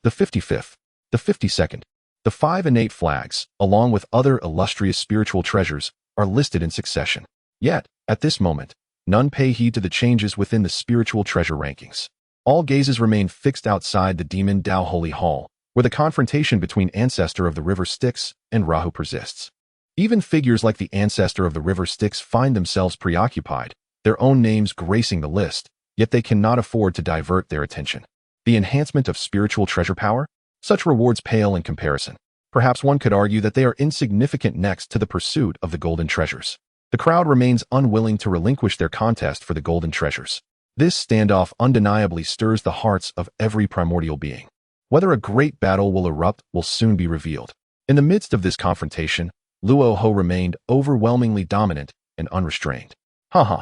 A: The 55th, the 52nd, the 5 innate flags, along with other illustrious spiritual treasures, are listed in succession. Yet, at this moment, none pay heed to the changes within the spiritual treasure rankings. All gazes remain fixed outside the Demon Dao Holy Hall, where the confrontation between Ancestor of the River Styx and Rahu persists. Even figures like the Ancestor of the River Styx find themselves preoccupied, their own names gracing the list, yet they cannot afford to divert their attention. The enhancement of spiritual treasure power? Such rewards pale in comparison. Perhaps one could argue that they are insignificant next to the pursuit of the golden treasures. The crowd remains unwilling to relinquish their contest for the golden treasures. This standoff undeniably stirs the hearts of every primordial being. Whether a great battle will erupt will soon be revealed. In the midst of this confrontation, Luo Ho remained overwhelmingly dominant and unrestrained. Haha.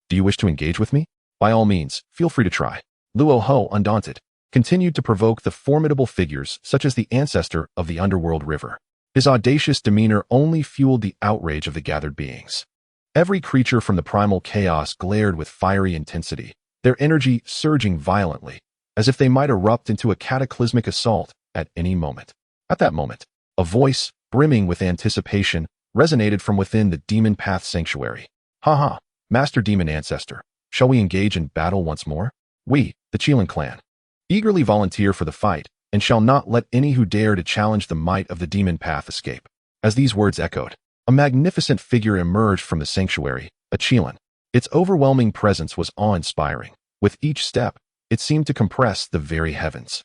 A: Do you wish to engage with me? By all means, feel free to try. Luo Ho, undaunted, continued to provoke the formidable figures such as the Ancestor of the Underworld River. His audacious demeanor only fueled the outrage of the gathered beings. Every creature from the primal chaos glared with fiery intensity, their energy surging violently, as if they might erupt into a cataclysmic assault at any moment. At that moment, a voice, brimming with anticipation, resonated from within the Demon Path Sanctuary. Haha, Master Demon Ancestor, shall we engage in battle once more? We, the Qilin clan, eagerly volunteer for the fight, and shall not let any who dare to challenge the might of the Demon Path escape. As these words echoed, a magnificent figure emerged from the sanctuary, a Qilin. Its overwhelming presence was awe-inspiring. With each step, it seemed to compress the very heavens,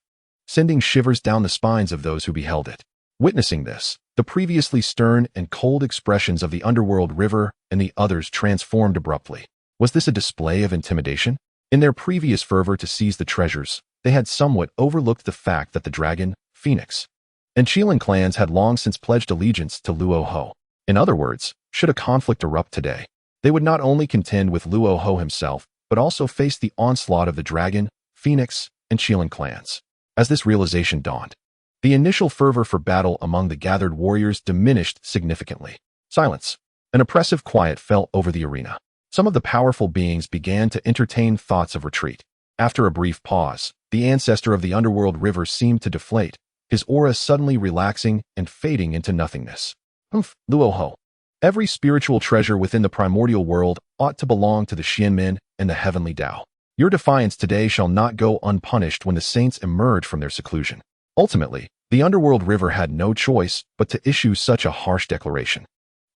A: sending shivers down the spines of those who beheld it. Witnessing this, the previously stern and cold expressions of the Underworld River and the others transformed abruptly. Was this a display of intimidation? In their previous fervor to seize the treasures, they had somewhat overlooked the fact that the dragon, Phoenix, and Qilin clans had long since pledged allegiance to Luo Ho. In other words, should a conflict erupt today, they would not only contend with Luo Ho himself, but also face the onslaught of the dragon, Phoenix, and Qilin clans. As this realization dawned, the initial fervor for battle among the gathered warriors diminished significantly. Silence. An oppressive quiet fell over the arena. Some of the powerful beings began to entertain thoughts of retreat. After a brief pause, the Ancestor of the Underworld River seemed to deflate, his aura suddenly relaxing and fading into nothingness. Luo Ho. Every spiritual treasure within the primordial world ought to belong to the Xianmen and the heavenly Dao. Your defiance today shall not go unpunished when the saints emerge from their seclusion. Ultimately, the Underworld River had no choice but to issue such a harsh declaration.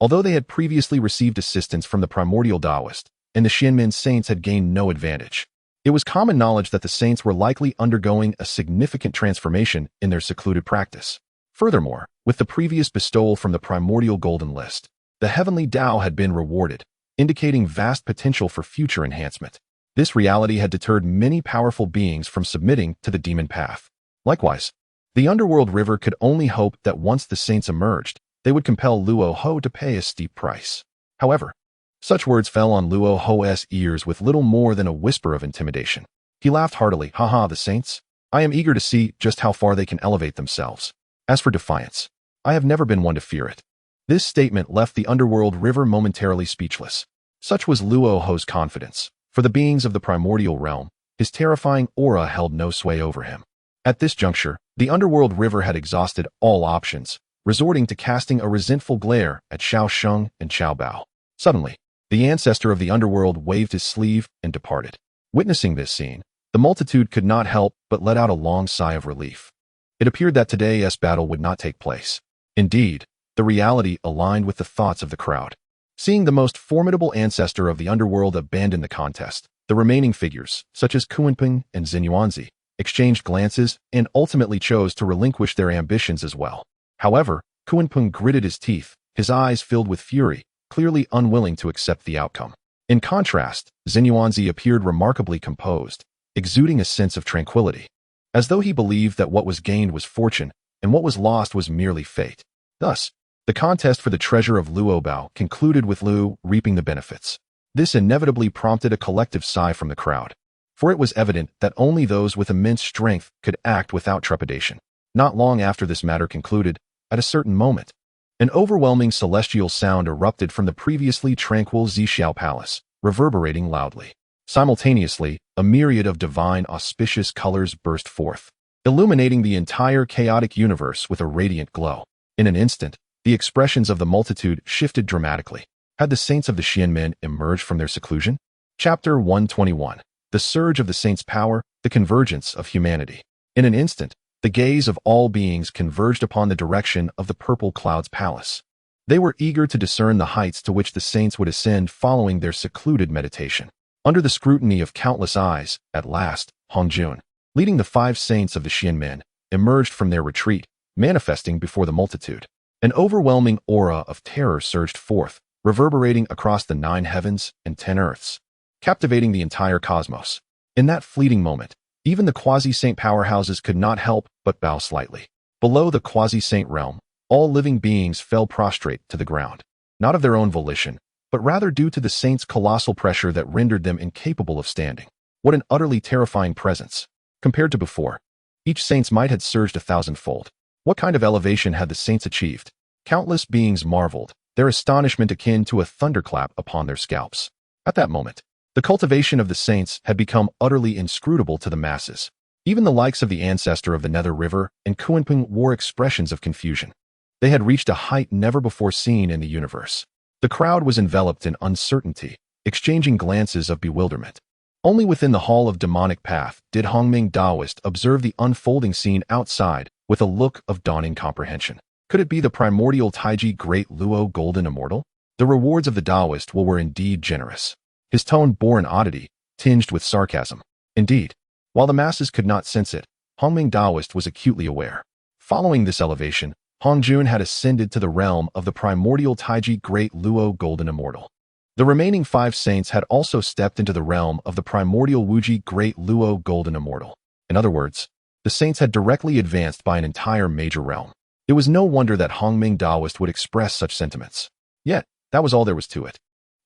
A: Although they had previously received assistance from the primordial Taoist, and the Xianmen saints had gained no advantage, it was common knowledge that the saints were likely undergoing a significant transformation in their secluded practice. Furthermore, with the previous bestowal from the Primordial Golden List, the heavenly Dao had been rewarded, indicating vast potential for future enhancement. This reality had deterred many powerful beings from submitting to the demon path. Likewise, the Underworld River could only hope that once the saints emerged, they would compel Luo Ho to pay a steep price. However, such words fell on Luo Ho's ears with little more than a whisper of intimidation. He laughed heartily. Haha, the saints? I am eager to see just how far they can elevate themselves. As for defiance, I have never been one to fear it. This statement left the Underworld River momentarily speechless. Such was Luo Ho's confidence. For the beings of the primordial realm, his terrifying aura held no sway over him. At this juncture, the Underworld River had exhausted all options, resorting to casting a resentful glare at Xiao Sheng and Xiao Bao. Suddenly, the Ancestor of the Underworld waved his sleeve and departed. Witnessing this scene, the multitude could not help but let out a long sigh of relief. It appeared that today's battle would not take place. Indeed, the reality aligned with the thoughts of the crowd. Seeing the most formidable Ancestor of the Underworld abandon the contest, the remaining figures, such as Kuanping and Xinyuanzi, exchanged glances and ultimately chose to relinquish their ambitions as well. However, Kuanping gritted his teeth, his eyes filled with fury, clearly unwilling to accept the outcome. In contrast, Xinyuanzi appeared remarkably composed, exuding a sense of tranquility, as though he believed that what was gained was fortune and what was lost was merely fate. Thus, the contest for the treasure of Luobao concluded with Lu reaping the benefits. This inevitably prompted a collective sigh from the crowd, for it was evident that only those with immense strength could act without trepidation. Not long after this matter concluded, at a certain moment, an overwhelming celestial sound erupted from the previously tranquil Zixiao Palace, reverberating loudly. Simultaneously, a myriad of divine auspicious colors burst forth, illuminating the entire chaotic universe with a radiant glow. In an instant, the expressions of the multitude shifted dramatically. Had the saints of the Xianmen emerged from their seclusion? Chapter 121. The surge of the saints' power, the convergence of humanity. In an instant, the gaze of all beings converged upon the direction of the purple cloud's palace. They were eager to discern the heights to which the saints would ascend following their secluded meditation. Under the scrutiny of countless eyes, at last, Hongjun, leading the 5 saints of the Xianmen, emerged from their retreat, manifesting before the multitude. An overwhelming aura of terror surged forth, reverberating across the 9 heavens and 10 earths, captivating the entire cosmos. In that fleeting moment, even the quasi-saint powerhouses could not help but bow slightly. Below the quasi-saint realm, all living beings fell prostrate to the ground, not of their own volition, but rather due to the saints' colossal pressure that rendered them incapable of standing. What an utterly terrifying presence. Compared to before, each saint's might had surged 1,000-fold. What kind of elevation had the saints achieved? Countless beings marveled, their astonishment akin to a thunderclap upon their scalps. At that moment, the cultivation of the saints had become utterly inscrutable to the masses. Even the likes of the ancestor of the Nether River and Kuanping wore expressions of confusion. They had reached a height never before seen in the universe. The crowd was enveloped in uncertainty, exchanging glances of bewilderment. Only within the Hall of Demonic Path did Hongming Daoist observe the unfolding scene outside with a look of dawning comprehension. Could it be the primordial Taiji Great Luo Golden Immortal? The rewards of the Daoist were indeed generous. His tone bore an oddity, tinged with sarcasm. Indeed, while the masses could not sense it, Hongming Daoist was acutely aware. Following this elevation, Hongjun had ascended to the realm of the primordial Taiji Great Luo Golden Immortal. The remaining 5 saints had also stepped into the realm of the primordial Wuji Great Luo Golden Immortal. In other words, the saints had directly advanced by an entire major realm. It was no wonder that Hongming Daoist would express such sentiments. Yet, that was all there was to it.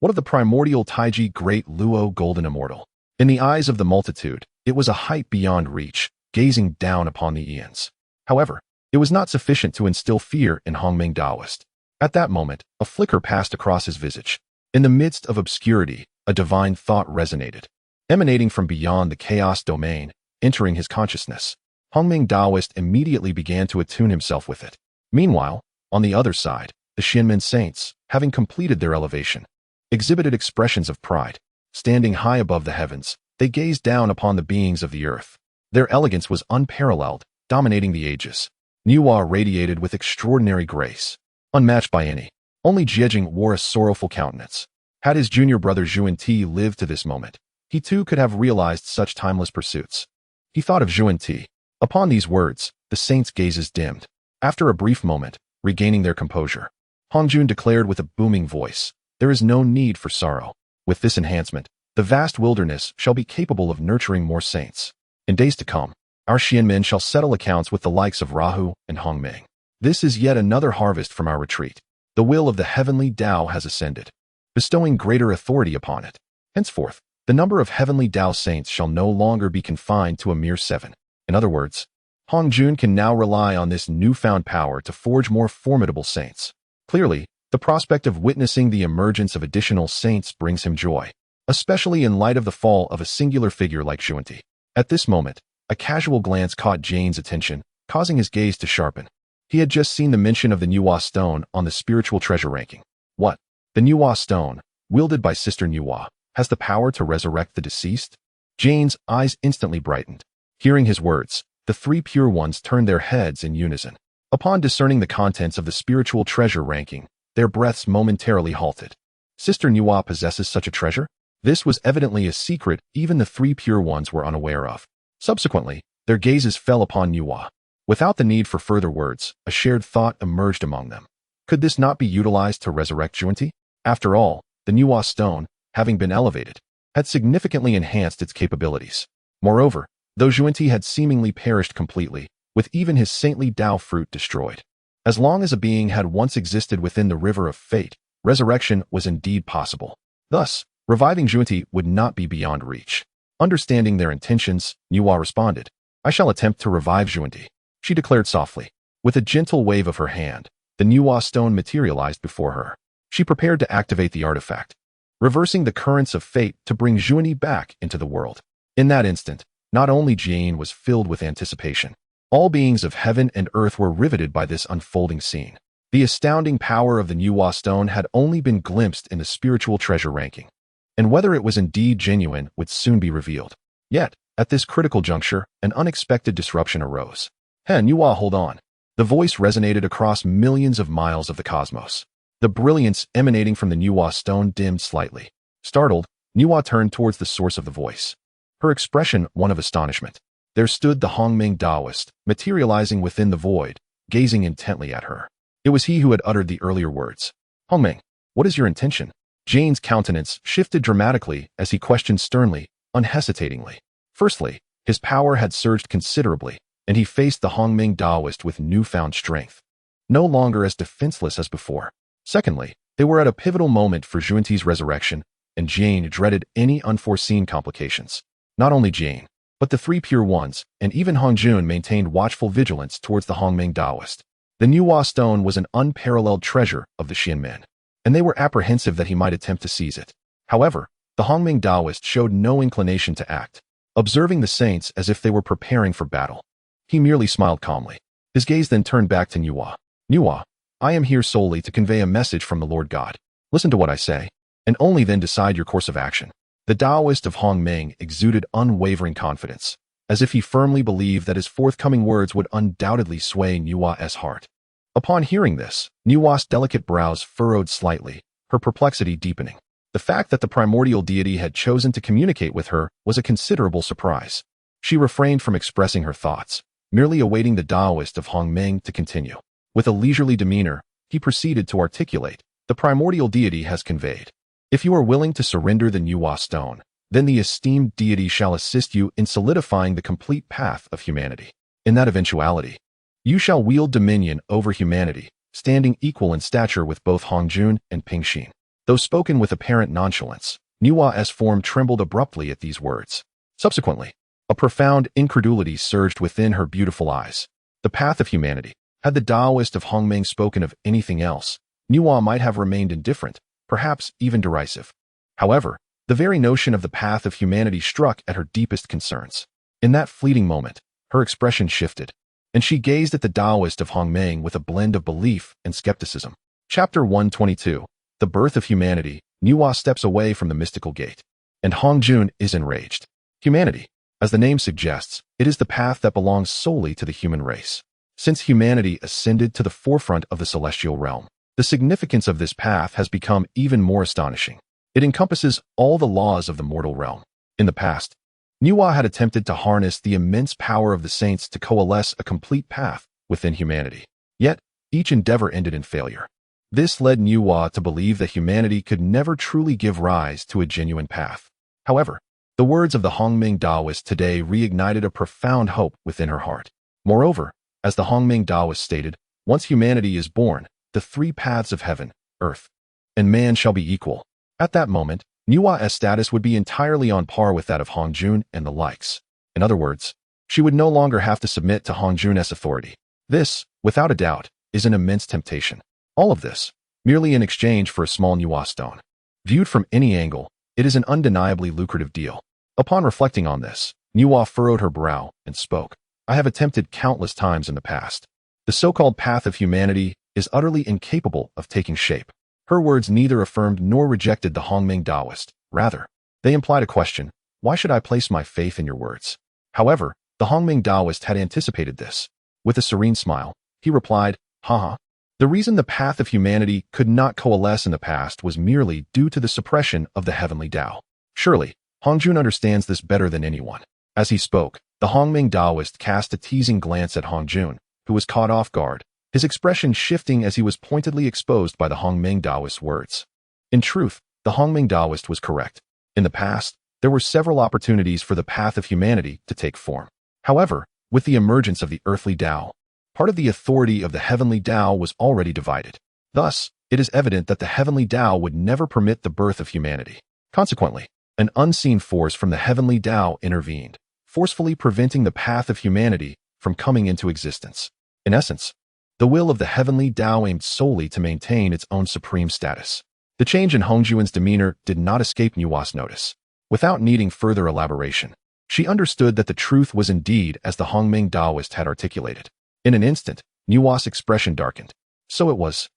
A: What of the primordial Taiji Great Luo Golden Immortal? In the eyes of the multitude, it was a height beyond reach, gazing down upon the eons. However, it was not sufficient to instill fear in Hongming Daoist. At that moment, a flicker passed across his visage. In the midst of obscurity, a divine thought resonated, emanating from beyond the chaos domain, entering his consciousness. Hongming Daoist immediately began to attune himself with it. Meanwhile, on the other side, the Xianmen saints, having completed their elevation, exhibited expressions of pride. Standing high above the heavens, they gazed down upon the beings of the earth. Their elegance was unparalleled, dominating the ages. Nuwa radiated with extraordinary grace, unmatched by any. Only Jiejing wore a sorrowful countenance. Had his junior brother Zhuan-Ti lived to this moment, he too could have realized such timeless pursuits. He thought of Zhuan-Ti. Upon these words, the saints' gazes dimmed. After a brief moment, regaining their composure, Hongjun declared with a booming voice, "There is no need for sorrow. With this enhancement, the vast wilderness shall be capable of nurturing more saints. In days to come, our Xianmen shall settle accounts with the likes of Rahu and Hongming. This is yet another harvest from our retreat. The will of the heavenly Dao has ascended, bestowing greater authority upon it. Henceforth, the number of heavenly Dao saints shall no longer be confined to a mere 7. In other words, Hongjun can now rely on this newfound power to forge more formidable saints. Clearly, the prospect of witnessing the emergence of additional saints brings him joy, especially in light of the fall of a singular figure like Zhuan-Ti. At this moment, a casual glance caught Jane's attention, causing his gaze to sharpen. He had just seen the mention of the Nuwa stone on the spiritual treasure ranking. What? The Nuwa stone, wielded by Sister Nuwa, has the power to resurrect the deceased? Jane's eyes instantly brightened. Hearing his words, the 3 pure ones turned their heads in unison. Upon discerning the contents of the spiritual treasure ranking, their breaths momentarily halted. Sister Nuwa possesses such a treasure? This was evidently a secret even the 3 pure ones were unaware of. Subsequently, their gazes fell upon Nuwa. Without the need for further words, a shared thought emerged among them. Could this not be utilized to resurrect Junti? After all, the Nuwa stone, having been elevated, had significantly enhanced its capabilities. Moreover, though Junti had seemingly perished completely, with even his saintly Dao fruit destroyed, as long as a being had once existed within the river of fate, resurrection was indeed possible. Thus, reviving Junti would not be beyond reach. Understanding their intentions, Nuwa responded, "I shall attempt to revive Junti," she declared softly. With a gentle wave of her hand, the Nuwa stone materialized before her. She prepared to activate the artifact, reversing the currents of fate to bring Junti back into the world. In that instant, not only Jane was filled with anticipation. All beings of heaven and earth were riveted by this unfolding scene. The astounding power of the Nuwa stone had only been glimpsed in the spiritual treasure ranking, and whether it was indeed genuine would soon be revealed. Yet, at this critical juncture, an unexpected disruption arose. "Hey, Nuwa, hold on." The voice resonated across millions of miles of the cosmos. The brilliance emanating from the Nuwa stone dimmed slightly. Startled, Nuwa turned towards the source of the voice, her expression one of astonishment. There stood the Hongming Taoist, materializing within the void, gazing intently at her. It was he who had uttered the earlier words. "Hongming, what is your intention?" Jane's countenance shifted dramatically as he questioned sternly, unhesitatingly. Firstly, his power had surged considerably, and he faced the Hongming Taoist with newfound strength, no longer as defenseless as before. Secondly, they were at a pivotal moment for Junti's resurrection, and Jane dreaded any unforeseen complications. Not only Jane, but the three Pure Ones, and even Hongjun maintained watchful vigilance towards the Hongming Taoist. The Nuwa stone was an unparalleled treasure of the Xianmen, and they were apprehensive that he might attempt to seize it. However, the Hongming Taoist showed no inclination to act, observing the saints as if they were preparing for battle. He merely smiled calmly. His gaze then turned back to Nuwa. "Nuwa, I am here solely to convey a message from the Lord God. Listen to what I say, and only then decide your course of action." The Taoist of Hongming exuded unwavering confidence, as if he firmly believed that his forthcoming words would undoubtedly sway Nuwa's heart. Upon hearing this, Nuwa's delicate brows furrowed slightly, her perplexity deepening. The fact that the primordial deity had chosen to communicate with her was a considerable surprise. She refrained from expressing her thoughts, merely awaiting the Taoist of Hongming to continue. With a leisurely demeanor, he proceeded to articulate, "The primordial deity has conveyed. If you are willing to surrender the Nuwa stone, then the esteemed deity shall assist you in solidifying the complete path of humanity. In that eventuality, you shall wield dominion over humanity, standing equal in stature with both Hongjun and Pingxin." Though spoken with apparent nonchalance, Nuwa's form trembled abruptly at these words. Subsequently, a profound incredulity surged within her beautiful eyes. The path of humanity. Had the Taoist of Hongming spoken of anything else, Nuwa might have remained indifferent, perhaps even derisive. However, the very notion of the path of humanity struck at her deepest concerns. In that fleeting moment, her expression shifted, and she gazed at the Taoist of Hongming with a blend of belief and skepticism. Chapter 122. The Birth of Humanity. Nuwa steps away from the mystical gate, and Hongjun is enraged. Humanity. As the name suggests, it is the path that belongs solely to the human race. Since humanity ascended to the forefront of the celestial realm, the significance of this path has become even more astonishing. It encompasses all the laws of the mortal realm. In the past, Nuwa had attempted to harness the immense power of the saints to coalesce a complete path within humanity. Yet, each endeavor ended in failure. This led Nuwa to believe that humanity could never truly give rise to a genuine path. However, the words of the Hongming Taoist today reignited a profound hope within her heart. Moreover, as the Hongming Taoist stated, once humanity is born, the three paths of heaven, earth, and man shall be equal. At that moment, Nuwa's status would be entirely on par with that of Hongjun and the likes. In other words, she would no longer have to submit to Hongjun's authority. This, without a doubt, is an immense temptation. All of this, merely in exchange for a small Nuwa stone. Viewed from any angle, it is an undeniably lucrative deal. Upon reflecting on this, Nuwa furrowed her brow and spoke. "I have attempted countless times in the past. The so-called path of humanity is utterly incapable of taking shape." Her words neither affirmed nor rejected the Hongming Taoist. Rather, they implied a question: why should I place my faith in your words? However, the Hongming Taoist had anticipated this. With a serene smile, he replied, "Haha. The reason the path of humanity could not coalesce in the past was merely due to the suppression of the heavenly Tao. Surely, Hongjun understands this better than anyone." As he spoke, The Hongming Taoist cast a teasing glance at Hongjun, who was caught off guard, his expression shifting as he was pointedly exposed by the Hongming Taoist's words. In truth, the Hongming Taoist was correct. In the past, there were several opportunities for the path of humanity to take form. However, with the emergence of the earthly Tao, part of the authority of the heavenly Tao was already divided. Thus, it is evident that the heavenly Tao would never permit the birth of humanity. Consequently, an unseen force from the heavenly Tao intervened, forcefully preventing the path of humanity from coming into existence. In essence, the will of the heavenly Tao aimed solely to maintain its own supreme status. The change in Hongjun's demeanor did not escape Nuwa's notice. Without needing further elaboration, she understood that the truth was indeed as the Hongming Taoist had articulated. In an instant, Nuwa's expression darkened. So it was.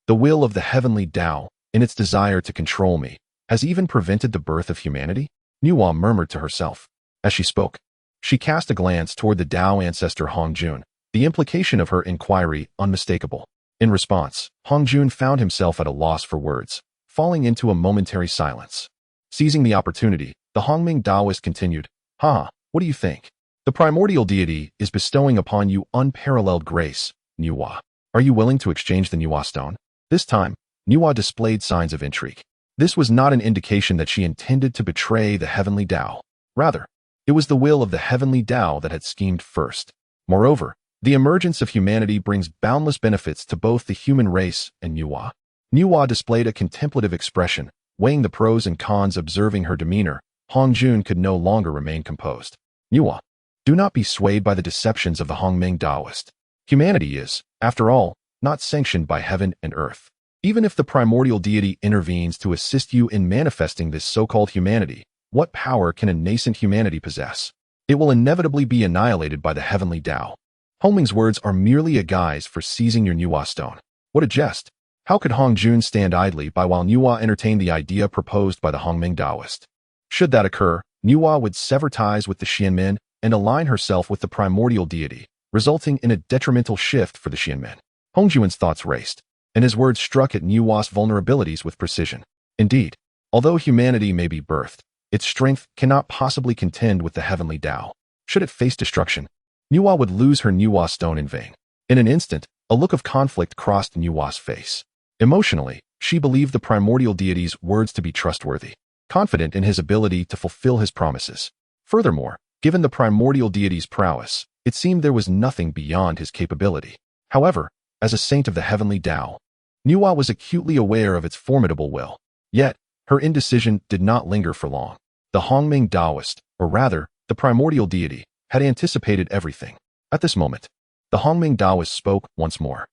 A: The will of the heavenly Tao, in its desire to control me, has even prevented the birth of humanity? Nuwa murmured to herself. As she spoke, she cast a glance toward the Tao ancestor Hongjun, the implication of her inquiry unmistakable. In response, Hongjun found himself at a loss for words, falling into a momentary silence. Seizing the opportunity, the Hongming Taoist continued, what do you think? The primordial deity is bestowing upon you unparalleled grace, Nuwa. Are you willing to exchange the Nuwa stone? This time, Nuwa displayed signs of intrigue. This was not an indication that she intended to betray the heavenly Tao. Rather, it was the will of the heavenly Tao that had schemed first. Moreover, the emergence of humanity brings boundless benefits to both the human race and Nuwa. Nuwa displayed a contemplative expression, weighing the pros and cons. Observing her demeanor, Hongjun could no longer remain composed. Nuwa, do not be swayed by the deceptions of the Hongming Taoist. Humanity is, after all, not sanctioned by heaven and earth. Even if the primordial deity intervenes to assist you in manifesting this so-called humanity, what power can a nascent humanity possess? It will inevitably be annihilated by the heavenly Tao. Hongming's words are merely a guise for seizing your Nuwa stone. What a jest! How could Hongjun stand idly by while Nuwa entertained the idea proposed by the Hongming Taoist? Should that occur, Nuwa would sever ties with the Xianmen and align herself with the primordial deity, resulting in a detrimental shift for the Xianmen. Hongjun's thoughts raced, and his words struck at Nuwa's vulnerabilities with precision. Indeed, although humanity may be birthed, its strength cannot possibly contend with the heavenly Tao. Should it face destruction, Nuwa would lose her Nuwa stone in vain. In an instant, a look of conflict crossed Nuwa's face. Emotionally, she believed the primordial deity's words to be trustworthy, confident in his ability to fulfill his promises. Furthermore, given the primordial deity's prowess, it seemed there was nothing beyond his capability. However, as a saint of the heavenly Tao, Nuwa was acutely aware of its formidable will. Yet, her indecision did not linger for long. The Hongming Taoist, or rather, the primordial deity, had anticipated everything. At this moment, the Hongming Taoist spoke once more.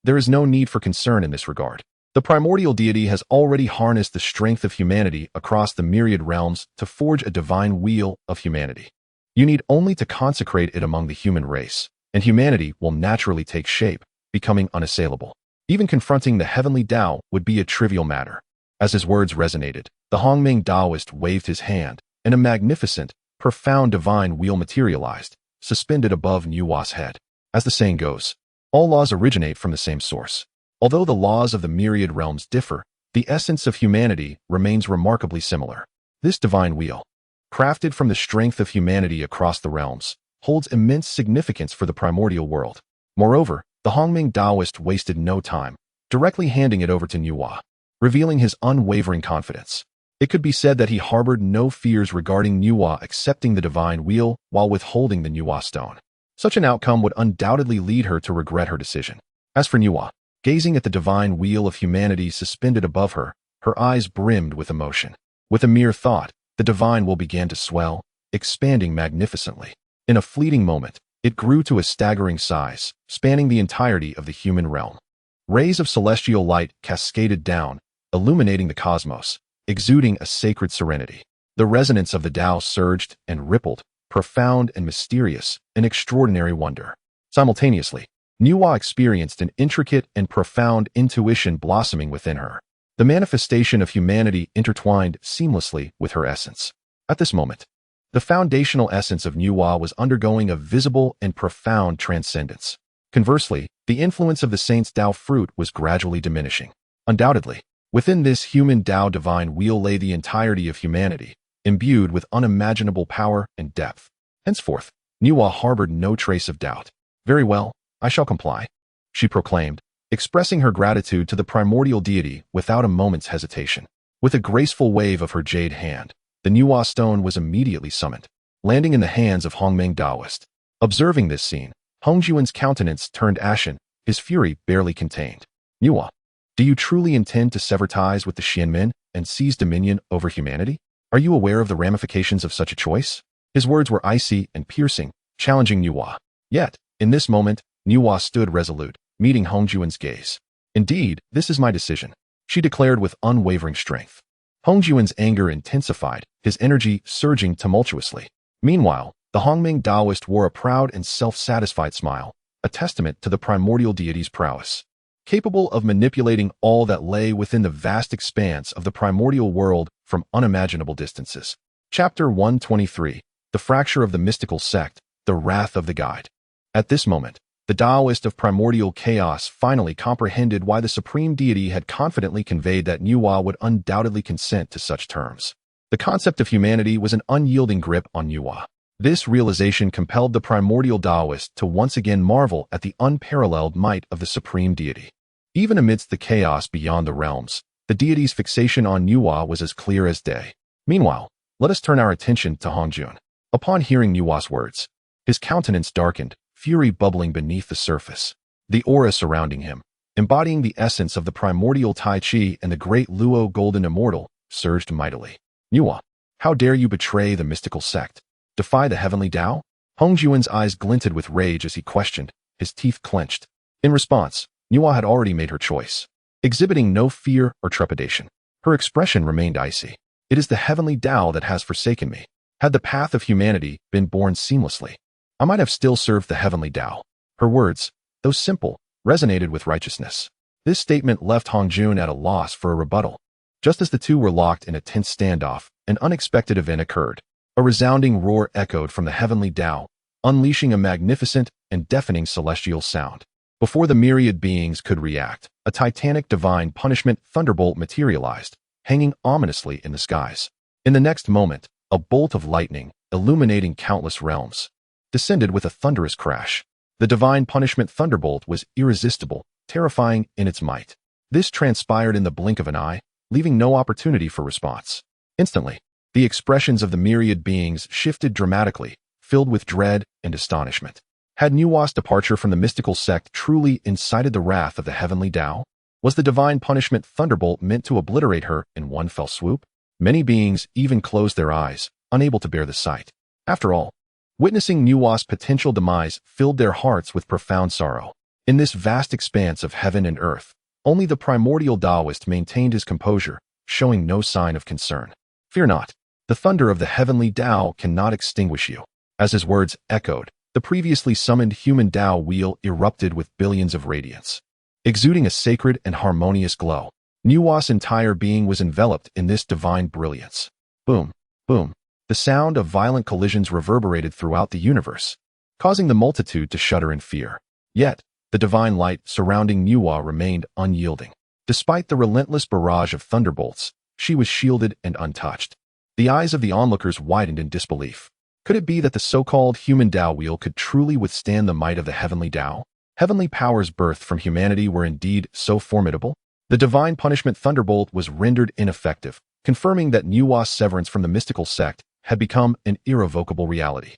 A: There is no need for concern in this regard. The primordial deity has already harnessed the strength of humanity across the myriad realms to forge a divine wheel of humanity. You need only to consecrate it among the human race, and humanity will naturally take shape, becoming unassailable. Even confronting the heavenly Tao would be a trivial matter. As his words resonated, the Hongming Taoist waved his hand, and a magnificent, profound divine wheel materialized, suspended above Nuwa's head. As the saying goes, all laws originate from the same source. Although the laws of the myriad realms differ, the essence of humanity remains remarkably similar. This divine wheel, crafted from the strength of humanity across the realms, holds immense significance for the primordial world. Moreover, the Hongming Taoist wasted no time, directly handing it over to Nuwa, revealing his unwavering confidence. It could be said that he harbored no fears regarding Nuwa accepting the divine wheel while withholding the Nuwa stone. Such an outcome would undoubtedly lead her to regret her decision. As for Nuwa, gazing at the divine wheel of humanity suspended above her, her eyes brimmed with emotion. With a mere thought, the divine will began to swell, expanding magnificently. In a fleeting moment, it grew to a staggering size, spanning the entirety of the human realm. Rays of celestial light cascaded down, illuminating the cosmos, exuding a sacred serenity. The resonance of the Tao surged and rippled, profound and mysterious, an extraordinary wonder. Simultaneously, Nuwa experienced an intricate and profound intuition blossoming within her. The manifestation of humanity intertwined seamlessly with her essence. At this moment, the foundational essence of Nuwa was undergoing a visible and profound transcendence. Conversely, the influence of the saint's Tao fruit was gradually diminishing. Undoubtedly, within this human Tao divine wheel lay the entirety of humanity, imbued with unimaginable power and depth. Henceforth, Niwa harbored no trace of doubt. "Very well, I shall comply," she proclaimed, expressing her gratitude to the primordial deity without a moment's hesitation. With a graceful wave of her jade hand, the Niwa stone was immediately summoned, landing in the hands of Hongmeng Daoist. Observing this scene, Hongjuan's countenance turned ashen, his fury barely contained. "Niwa, do you truly intend to sever ties with the Xianmin and seize dominion over humanity? Are you aware of the ramifications of such a choice?" His words were icy and piercing, challenging Niwa. Yet, in this moment, Niwa stood resolute, meeting Hongjuan's gaze. "Indeed, this is my decision," she declared with unwavering strength. Hongjuan's anger intensified, his energy surging tumultuously. Meanwhile, the Hongmeng Daoist wore a proud and self-satisfied smile, a testament to the primordial deity's prowess. Capable of manipulating all that lay within the vast expanse of the primordial world from unimaginable distances. Chapter 123, The Fracture of the Mystical Sect, The Wrath of the Guide. At this moment, the Taoist of primordial chaos finally comprehended why the supreme deity had confidently conveyed that Niwa would undoubtedly consent to such terms. The concept of humanity was an unyielding grip on Niwa. This realization compelled the primordial Taoist to once again marvel at the unparalleled might of the supreme deity. Even amidst the chaos beyond the realms, the deity's fixation on Niwa was as clear as day. Meanwhile, let us turn our attention to Hongjun. Upon hearing Niwa's words, his countenance darkened, fury bubbling beneath the surface. The aura surrounding him, embodying the essence of the primordial Tai Chi and the great Luo Golden Immortal, surged mightily. "Niwa, how dare you betray the mystical sect? Defy the heavenly Tao?" Hongjuan's eyes glinted with rage as he questioned, his teeth clenched. In response, Niwa had already made her choice. Exhibiting no fear or trepidation, her expression remained icy. "It is the heavenly Tao that has forsaken me. Had the path of humanity been borne seamlessly, I might have still served the heavenly Tao." Her words, though simple, resonated with righteousness. This statement left Hongjun at a loss for a rebuttal. Just as the two were locked in a tense standoff, an unexpected event occurred. A resounding roar echoed from the heavenly Tao, unleashing a magnificent and deafening celestial sound. Before the myriad beings could react, a titanic divine punishment thunderbolt materialized, hanging ominously in the skies. In the next moment, a bolt of lightning, illuminating countless realms, descended with a thunderous crash. The divine punishment thunderbolt was irresistible, terrifying in its might. This transpired in the blink of an eye, leaving no opportunity for response. Instantly, the expressions of the myriad beings shifted dramatically, filled with dread and astonishment. Had Niwa's departure from the mystical sect truly incited the wrath of the heavenly Tao? Was the divine punishment thunderbolt meant to obliterate her in one fell swoop? Many beings even closed their eyes, unable to bear the sight. After all, witnessing Niwa's potential demise filled their hearts with profound sorrow. In this vast expanse of heaven and earth, only the primordial Taoist maintained his composure, showing no sign of concern. "Fear not. The thunder of the heavenly Tao cannot extinguish you." As his words echoed, the previously summoned human Tao wheel erupted with billions of radiance. Exuding a sacred and harmonious glow, Niwa's entire being was enveloped in this divine brilliance. Boom, boom. The sound of violent collisions reverberated throughout the universe, causing the multitude to shudder in fear. Yet, the divine light surrounding Niwa remained unyielding. Despite the relentless barrage of thunderbolts, she was shielded and untouched. The eyes of the onlookers widened in disbelief. Could it be that the so-called human Tao wheel could truly withstand the might of the heavenly Tao? Heavenly powers birthed from humanity were indeed so formidable? The divine punishment thunderbolt was rendered ineffective, confirming that Niwa's severance from the mystical sect had become an irrevocable reality.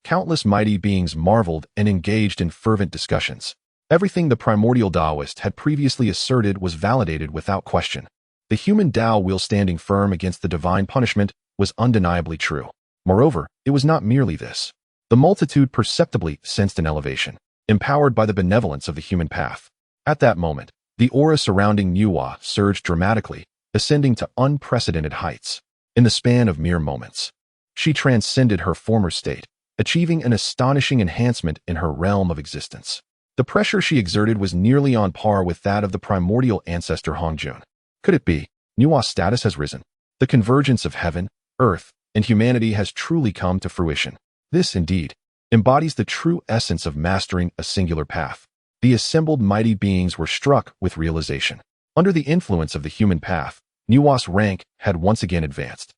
A: Countless mighty beings marveled and engaged in fervent discussions. Everything the primordial Taoist had previously asserted was validated without question. The human Tao wheel standing firm against the divine punishment was undeniably true. Moreover, it was not merely this. The multitude perceptibly sensed an elevation, empowered by the benevolence of the human path. At that moment, the aura surrounding Niwa surged dramatically, ascending to unprecedented heights. In the span of mere moments, she transcended her former state, achieving an astonishing enhancement in her realm of existence. The pressure she exerted was nearly on par with that of the primordial ancestor Hongjun. Could it be? Niwa's status has risen. The convergence of heaven, earth, and humanity has truly come to fruition. This, indeed, embodies the true essence of mastering a singular path. The assembled mighty beings were struck with realization. Under the influence of the human path, Niwa's rank had once again advanced.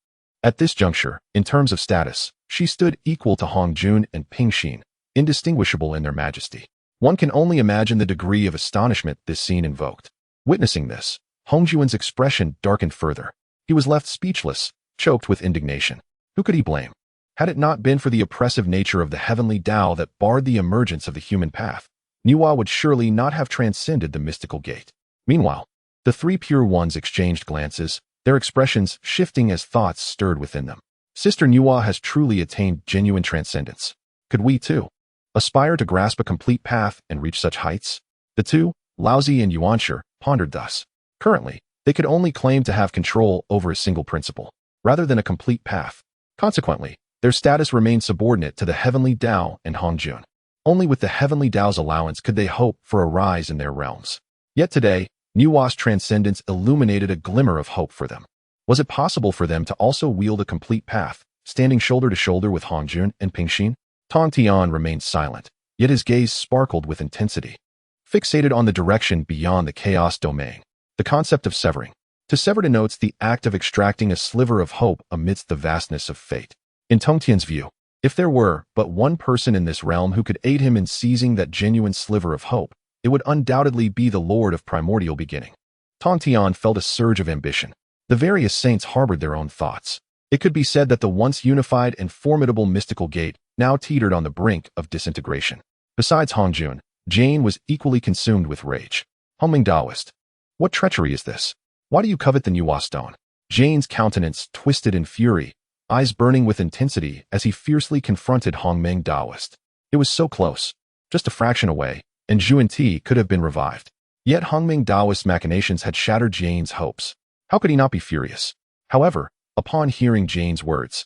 A: At this juncture, in terms of status, she stood equal to Hong Jun and Ping Xin, indistinguishable in their majesty. One can only imagine the degree of astonishment this scene invoked. Witnessing this, Hong Jun's expression darkened further. He was left speechless, choked with indignation. Who could he blame? Had it not been for the oppressive nature of the heavenly Tao that barred the emergence of the human path, Niwa would surely not have transcended the mystical gate. Meanwhile, the three pure ones exchanged glances, their expressions shifting as thoughts stirred within them. Sister Niwa has truly attained genuine transcendence. Could we, too, aspire to grasp a complete path and reach such heights? The two, Laozi and Yuanshi, pondered thus. Currently, they could only claim to have control over a single principle, rather than a complete path. Consequently, their status remained subordinate to the heavenly Tao and Hong Jun. Only with the heavenly Tao's allowance could they hope for a rise in their realms. Yet today, Niwa's transcendence illuminated a glimmer of hope for them. Was it possible for them to also wield a complete path, standing shoulder to shoulder with Hong Jun and Ping Xin? Tong Tian remained silent, yet his gaze sparkled with intensity. Fixated on the direction beyond the chaos domain. The concept of severing. To sever denotes the act of extracting a sliver of hope amidst the vastness of fate. In Tong Tian's view, if there were but one person in this realm who could aid him in seizing that genuine sliver of hope, it would undoubtedly be the Lord of Primordial Beginning. Tong Tian felt a surge of ambition. The various saints harbored their own thoughts. It could be said that the once unified and formidable mystical gate now teetered on the brink of disintegration. Besides Hong Jun, Jane was equally consumed with rage. Humming Taoist. What treachery is this? Why do you covet the Niwa stone? Jane's countenance twisted in fury, eyes burning with intensity as he fiercely confronted Hongmeng Taoist. It was so close, just a fraction away, and Zhuan Ti could have been revived. Yet Hongmeng Taoist's machinations had shattered Jane's hopes. How could he not be furious? However, upon hearing Jane's words,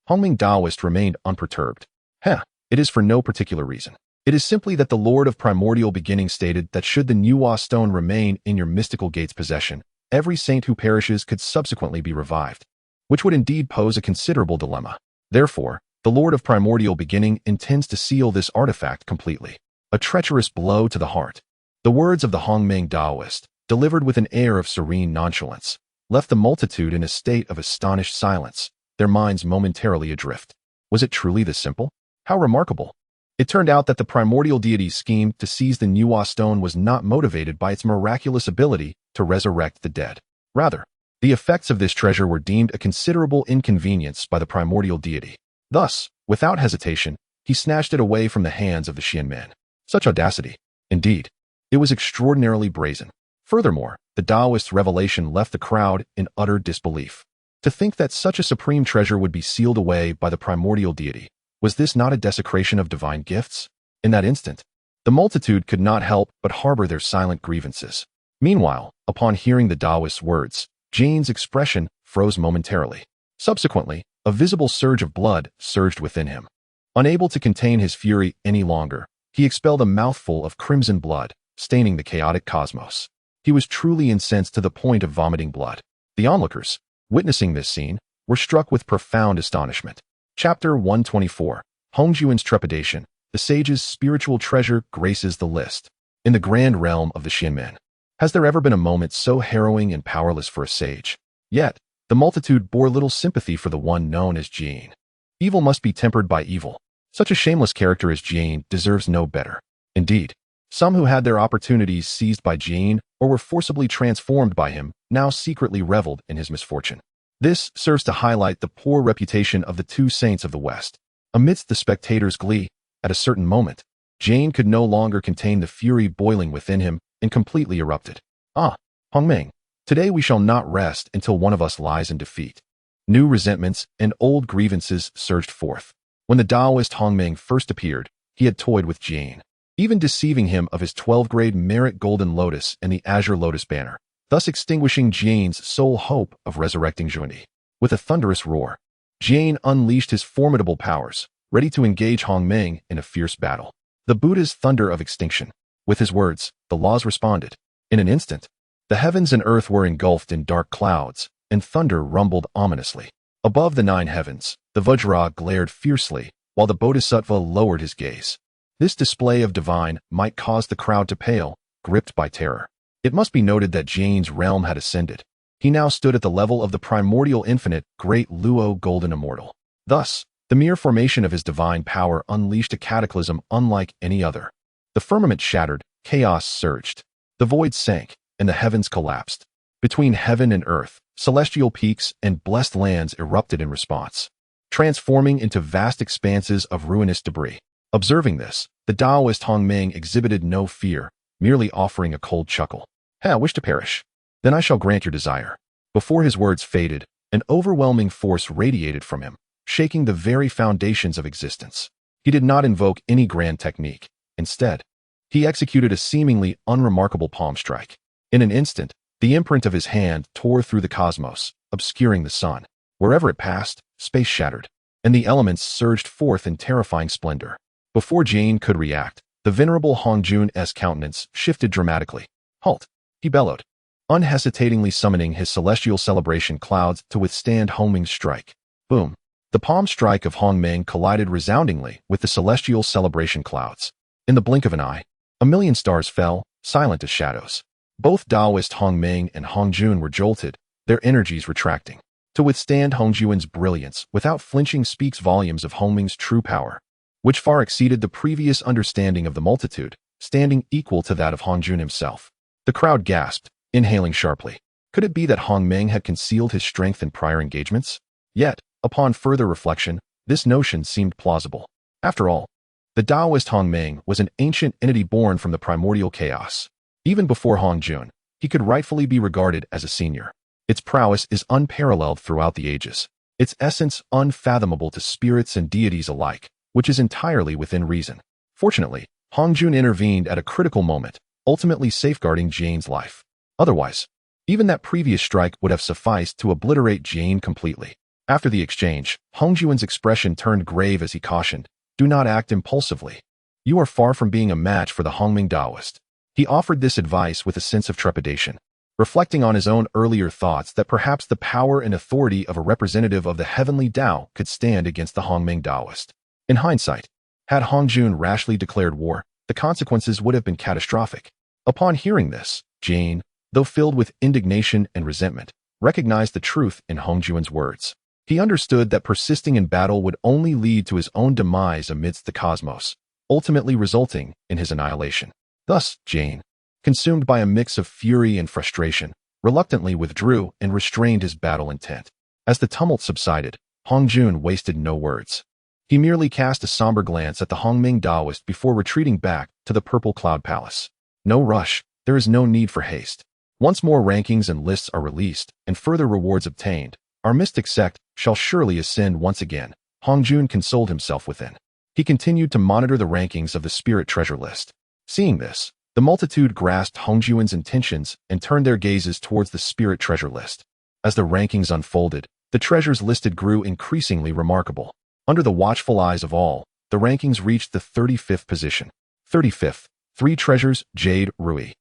A: Hongmeng Taoist remained unperturbed. It is for no particular reason. It is simply that the Lord of Primordial Beginning stated that should the Niwa stone remain in your mystical gate's possession, every saint who perishes could subsequently be revived, which would indeed pose a considerable dilemma. Therefore, the Lord of Primordial Beginning intends to seal this artifact completely. A treacherous blow to the heart. The words of the Hongmeng Taoist, delivered with an air of serene nonchalance, left the multitude in a state of astonished silence, their minds momentarily adrift. Was it truly this simple? How remarkable! It turned out that the primordial deity's scheme to seize the Niwa stone was not motivated by its miraculous ability to resurrect the dead. Rather, the effects of this treasure were deemed a considerable inconvenience by the primordial deity. Thus, without hesitation, he snatched it away from the hands of the Xianmen. Such audacity! Indeed, it was extraordinarily brazen. Furthermore, the Taoist revelation left the crowd in utter disbelief. To think that such a supreme treasure would be sealed away by the primordial deity, was this not a desecration of divine gifts? In that instant, the multitude could not help but harbor their silent grievances. Meanwhile, upon hearing the Taoist's words, Jane's expression froze momentarily. Subsequently, a visible surge of blood surged within him. Unable to contain his fury any longer, he expelled a mouthful of crimson blood, staining the chaotic cosmos. He was truly incensed to the point of vomiting blood. The onlookers, witnessing this scene, were struck with profound astonishment. Chapter 124. Hongjuan's trepidation. The sage's spiritual treasure graces the list. In the grand realm of the Xianmen, has there ever been a moment so harrowing and powerless for a sage? Yet, the multitude bore little sympathy for the one known as Jane. Evil must be tempered by evil. Such a shameless character as Jane deserves no better. Indeed, some who had their opportunities seized by Jane or were forcibly transformed by him now secretly reveled in his misfortune. This serves to highlight the poor reputation of the two saints of the West. Amidst the spectators' glee, at a certain moment, Jane could no longer contain the fury boiling within him and completely erupted. Hongmeng, today we shall not rest until one of us lies in defeat. New resentments and old grievances surged forth. When the Taoist Hongmeng first appeared, he had toyed with Jane, even deceiving him of his 12th-grade merit golden lotus and the azure lotus banner, thus extinguishing Jane's sole hope of resurrecting Zhuan. With a thunderous roar, Jane unleashed his formidable powers, ready to engage Hongmeng in a fierce battle. The Buddha's thunder of extinction. With his words, the laws responded. In an instant, the heavens and earth were engulfed in dark clouds, and thunder rumbled ominously. Above the 9 heavens, the Vajra glared fiercely, while the Bodhisattva lowered his gaze. This display of divine might cause the crowd to pale, gripped by terror. It must be noted that Jane's realm had ascended. He now stood at the level of the primordial infinite, Great Luo Golden Immortal. Thus, the mere formation of his divine power unleashed a cataclysm unlike any other. The firmament shattered, chaos surged. The void sank, and the heavens collapsed. Between heaven and earth, celestial peaks and blessed lands erupted in response, transforming into vast expanses of ruinous debris. Observing this, the Taoist Hongmeng exhibited no fear, merely offering a cold chuckle. "I wish to perish. Then I shall grant your desire." Before his words faded, an overwhelming force radiated from him, shaking the very foundations of existence. He did not invoke any grand technique. Instead, he executed a seemingly unremarkable palm strike. In an instant, the imprint of his hand tore through the cosmos, obscuring the sun. Wherever it passed, space shattered, and the elements surged forth in terrifying splendor. Before Jane could react, the venerable Hongjun's countenance shifted dramatically. "Halt!" he bellowed, unhesitatingly summoning his celestial celebration clouds to withstand Hongmeng's strike. Boom! The palm strike of Hongmeng collided resoundingly with the celestial celebration clouds. In the blink of an eye, a million stars fell, silent as shadows. Both Taoist Hongmeng and Hongjun were jolted, their energies retracting. To withstand Hongjun's brilliance without flinching speaks volumes of Hongmeng's true power, which far exceeded the previous understanding of the multitude, standing equal to that of Hongjun himself. The crowd gasped, inhaling sharply. Could it be that Hongmeng had concealed his strength in prior engagements? Yet, upon further reflection, this notion seemed plausible. After all, the Taoist Hongmeng was an ancient entity born from the primordial chaos. Even before Hongjun, he could rightfully be regarded as a senior. Its prowess is unparalleled throughout the ages, its essence unfathomable to spirits and deities alike, which is entirely within reason. Fortunately, Hongjun intervened at a critical moment, ultimately safeguarding Jane's life. Otherwise, even that previous strike would have sufficed to obliterate Jane completely. After the exchange, Hongjun's expression turned grave as he cautioned, "Do not act impulsively. You are far from being a match for the Hongmeng Taoist." He offered this advice with a sense of trepidation, reflecting on his own earlier thoughts that perhaps the power and authority of a representative of the heavenly Tao could stand against the Hongmeng Taoist. In hindsight, had Hongjun rashly declared war, the consequences would have been catastrophic. Upon hearing this, Jane, though filled with indignation and resentment, recognized the truth in Hongjun's words. He understood that persisting in battle would only lead to his own demise amidst the cosmos, ultimately resulting in his annihilation. Thus, Jane, consumed by a mix of fury and frustration, reluctantly withdrew and restrained his battle intent. As the tumult subsided, Hongjun wasted no words. He merely cast a somber glance at the Hongmeng Taoist before retreating back to the Purple Cloud Palace. No rush, there is no need for haste. Once more rankings and lists are released and further rewards obtained, our mystic sect shall surely ascend once again, Hongjun consoled himself within. He continued to monitor the rankings of the Spirit Treasure List. Seeing this, the multitude grasped Hongjun's intentions and turned their gazes towards the Spirit Treasure List. As the rankings unfolded, the treasures listed grew increasingly remarkable. Under the watchful eyes of all, the rankings reached the 35th position. 35th, 3 treasures, Jade Rui.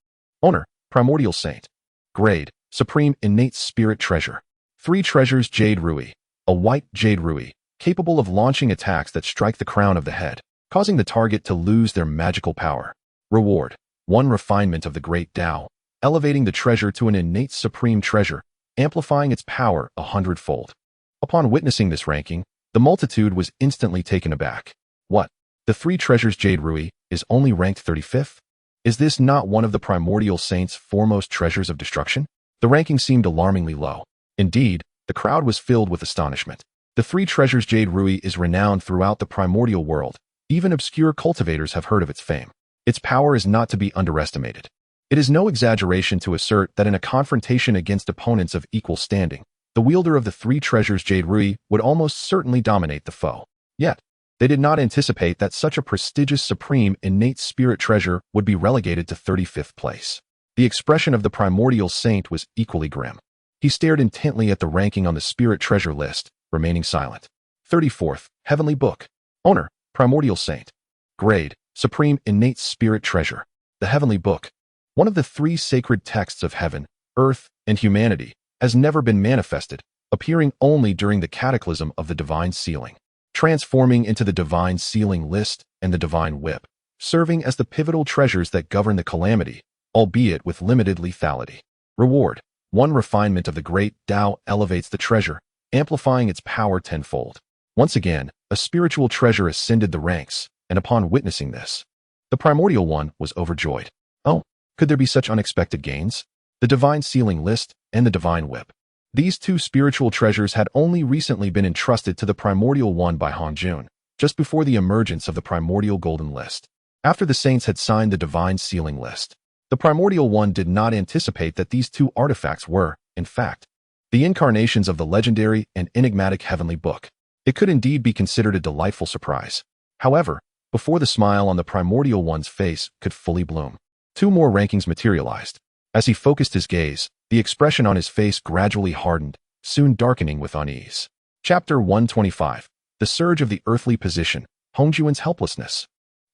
A: Owner, Primordial Saint. Grade, Supreme Innate Spirit Treasure. 3 treasures, Jade Rui. A white Jade Rui, capable of launching attacks that strike the crown of the head, causing the target to lose their magical power. Reward, 1 refinement of the Great Dao, elevating the treasure to an innate supreme treasure, amplifying its power 100-fold. Upon witnessing this ranking, the multitude was instantly taken aback. What? The 3 treasures Jade Rui is only ranked 35th? Is this not one of the Primordial Saint's foremost treasures of destruction? The ranking seemed alarmingly low. Indeed, the crowd was filled with astonishment. The 3 treasures Jade Rui is renowned throughout the Primordial World. Even obscure cultivators have heard of its fame. Its power is not to be underestimated. It is no exaggeration to assert that in a confrontation against opponents of equal standing, the wielder of the 3 treasures Jade Rui would almost certainly dominate the foe. Yet, they did not anticipate that such a prestigious supreme innate spirit treasure would be relegated to 35th place. The expression of the Primordial Saint was equally grim. He stared intently at the ranking on the Spirit Treasure List, remaining silent. 34th, Heavenly Book. Owner, Primordial Saint. Grade, Supreme Innate Spirit Treasure. The Heavenly Book, one of the 3 sacred texts of heaven, earth, and humanity, has never been manifested, appearing only during the cataclysm of the Divine Sealing, transforming into the Divine Sealing List and the Divine Whip, serving as the pivotal treasures that govern the calamity, albeit with limited lethality. Reward, One refinement of the Great Dao elevates the treasure, amplifying its power tenfold. Once again, a spiritual treasure ascended the ranks, and upon witnessing this, the Primordial One was overjoyed. Oh, could there be such unexpected gains? The Divine Sealing List and the Divine Whip. These two spiritual treasures had only recently been entrusted to the Primordial One by Hangjun, just before the emergence of the Primordial Golden List. After the saints had signed the Divine Sealing List, the Primordial One did not anticipate that these two artifacts were, in fact, the incarnations of the legendary and enigmatic Heavenly Book. It could indeed be considered a delightful surprise. However, before the smile on the Primordial One's face could fully bloom, two more rankings materialized. As he focused his gaze, the expression on his face gradually hardened, soon darkening with unease. Chapter 125. The Surge of the Earthly Position, Hongjuan's Helplessness.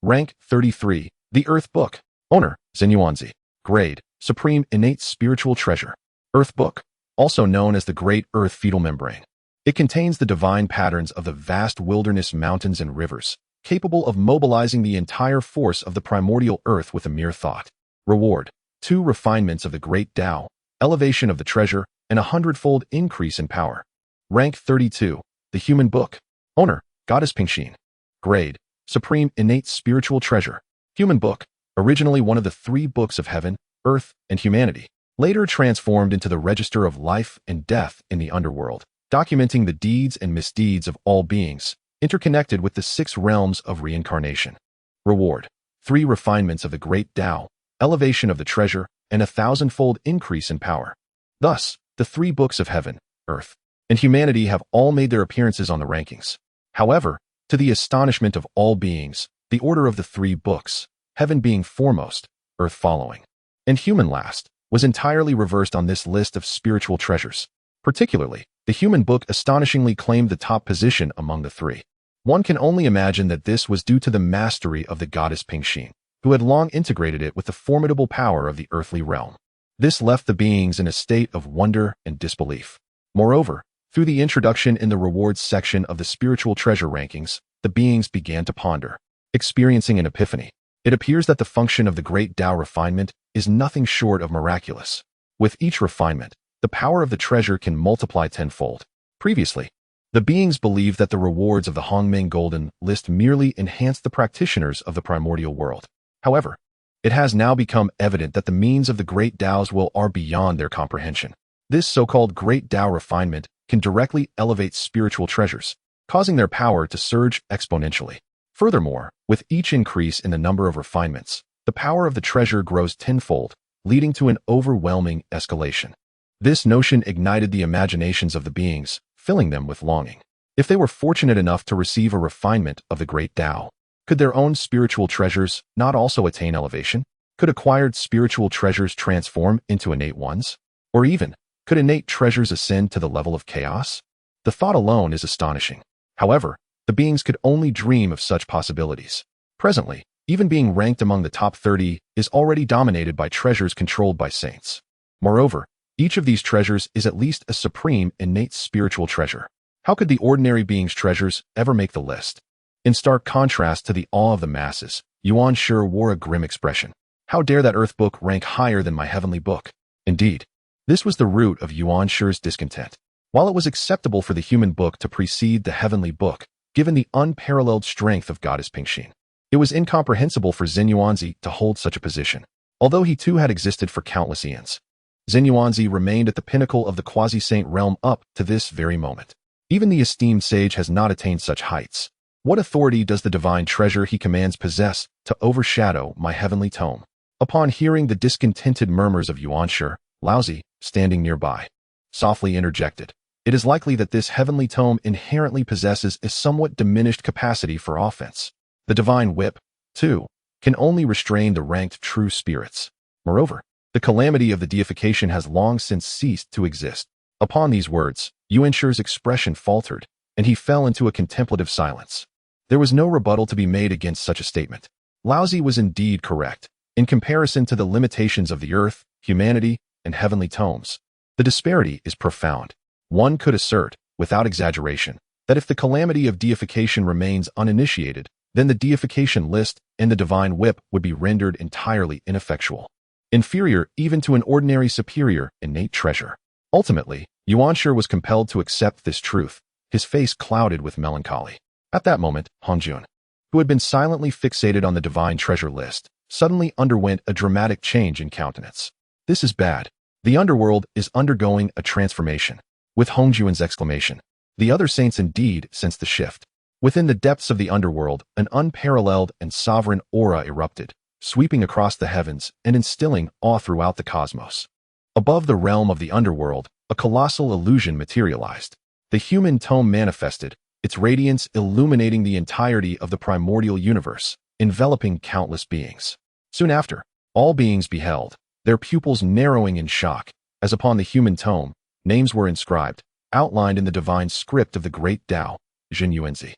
A: Rank 33, the Earth Book. Owner, Xinyuanzi. Grade, Supreme Innate Spiritual Treasure. Earth Book, also known as the Great Earth Fetal Membrane. It contains the divine patterns of the vast wilderness mountains and rivers, capable of mobilizing the entire force of the primordial earth with a mere thought. Reward, 2 refinements of the Great Dao, elevation of the treasure, and 100-fold increase in power. Rank 32, the Human Book. Owner, Goddess Pingxin. Grade, Supreme Innate Spiritual Treasure. Human Book, originally one of the 3 books of heaven, earth, and humanity, later transformed into the register of life and death in the underworld, documenting the deeds and misdeeds of all beings, interconnected with the 6 realms of reincarnation. Reward, 3 refinements of the Great Dao, elevation of the treasure, and 1,000-fold increase in power. Thus, the 3 books of heaven, earth, and humanity have all made their appearances on the rankings. However, to the astonishment of all beings, the order of the 3 books, heaven being foremost, earth following, and human last, was entirely reversed on this list of spiritual treasures. Particularly, the Human Book astonishingly claimed the top position among the 3. One can only imagine that this was due to the mastery of the goddess Pingxin, who had long integrated it with the formidable power of the earthly realm. This left the beings in a state of wonder and disbelief. Moreover, through the introduction in the rewards section of the spiritual treasure rankings, the beings began to ponder, experiencing an epiphany. It appears that the function of the Great Dao refinement is nothing short of miraculous. With each refinement, the power of the treasure can multiply tenfold. Previously, the beings believed that the rewards of the Hongmeng Golden List merely enhanced the practitioners of the primordial world. However, it has now become evident that the means of the Great Dao's will are beyond their comprehension. This so-called Great Dao refinement can directly elevate spiritual treasures, causing their power to surge exponentially. Furthermore, with each increase in the number of refinements, the power of the treasure grows tenfold, leading to an overwhelming escalation. This notion ignited the imaginations of the beings, filling them with longing. If they were fortunate enough to receive a refinement of the Great Dao, could their own spiritual treasures not also attain elevation? Could acquired spiritual treasures transform into innate ones? Or even, could innate treasures ascend to the level of chaos? The thought alone is astonishing. However, the beings could only dream of such possibilities. Presently, even being ranked among the top 30 is already dominated by treasures controlled by saints. Moreover, each of these treasures is at least a supreme innate spiritual treasure. How could the ordinary being's treasures ever make the list? In stark contrast to the awe of the masses, Yuan Shi wore a grim expression. How dare that earth book rank higher than my heavenly book? Indeed, this was the root of Yuan Shi's discontent. While it was acceptable for the human book to precede the heavenly book, given the unparalleled strength of goddess Pingxin, it was incomprehensible for Xinyuanzi to hold such a position. Although he too had existed for countless eons, Xinyuanzi remained at the pinnacle of the quasi-saint realm up to this very moment. Even the esteemed sage has not attained such heights. What authority does the divine treasure he commands possess to overshadow my heavenly tome? Upon hearing the discontented murmurs of Yuan Shi, Laozi, standing nearby, softly interjected, "It is likely that this heavenly tome inherently possesses a somewhat diminished capacity for offense. The divine whip, too, can only restrain the ranked true spirits. Moreover, the calamity of the deification has long since ceased to exist." Upon these words, Yuan Shi's expression faltered, and he fell into a contemplative silence. There was no rebuttal to be made against such a statement. Laozi was indeed correct. In comparison to the limitations of the earth, humanity, and heavenly tomes, the disparity is profound. One could assert, without exaggeration, that if the calamity of deification remains uninitiated, then the deification list and the divine whip would be rendered entirely ineffectual. inferior even to an ordinary superior innate treasure. Ultimately, Yuanshi was compelled to accept this truth, his face clouded with melancholy. At that moment, Hongjun, who had been silently fixated on the divine treasure list, suddenly underwent a dramatic change in countenance. This is bad. The underworld is undergoing a transformation. With Hongjun's exclamation, the other saints indeed sensed the shift. Within the depths of the underworld, an unparalleled and sovereign aura erupted, sweeping across the heavens and instilling awe throughout the cosmos. Above the realm of the underworld, a colossal illusion materialized. The human tome manifested, its radiance illuminating the entirety of the primordial universe, enveloping countless beings. Soon after, all beings beheld, their pupils narrowing in shock, as upon the human tome, names were inscribed, outlined in the divine script of the Great Dao, Jinyuanzi.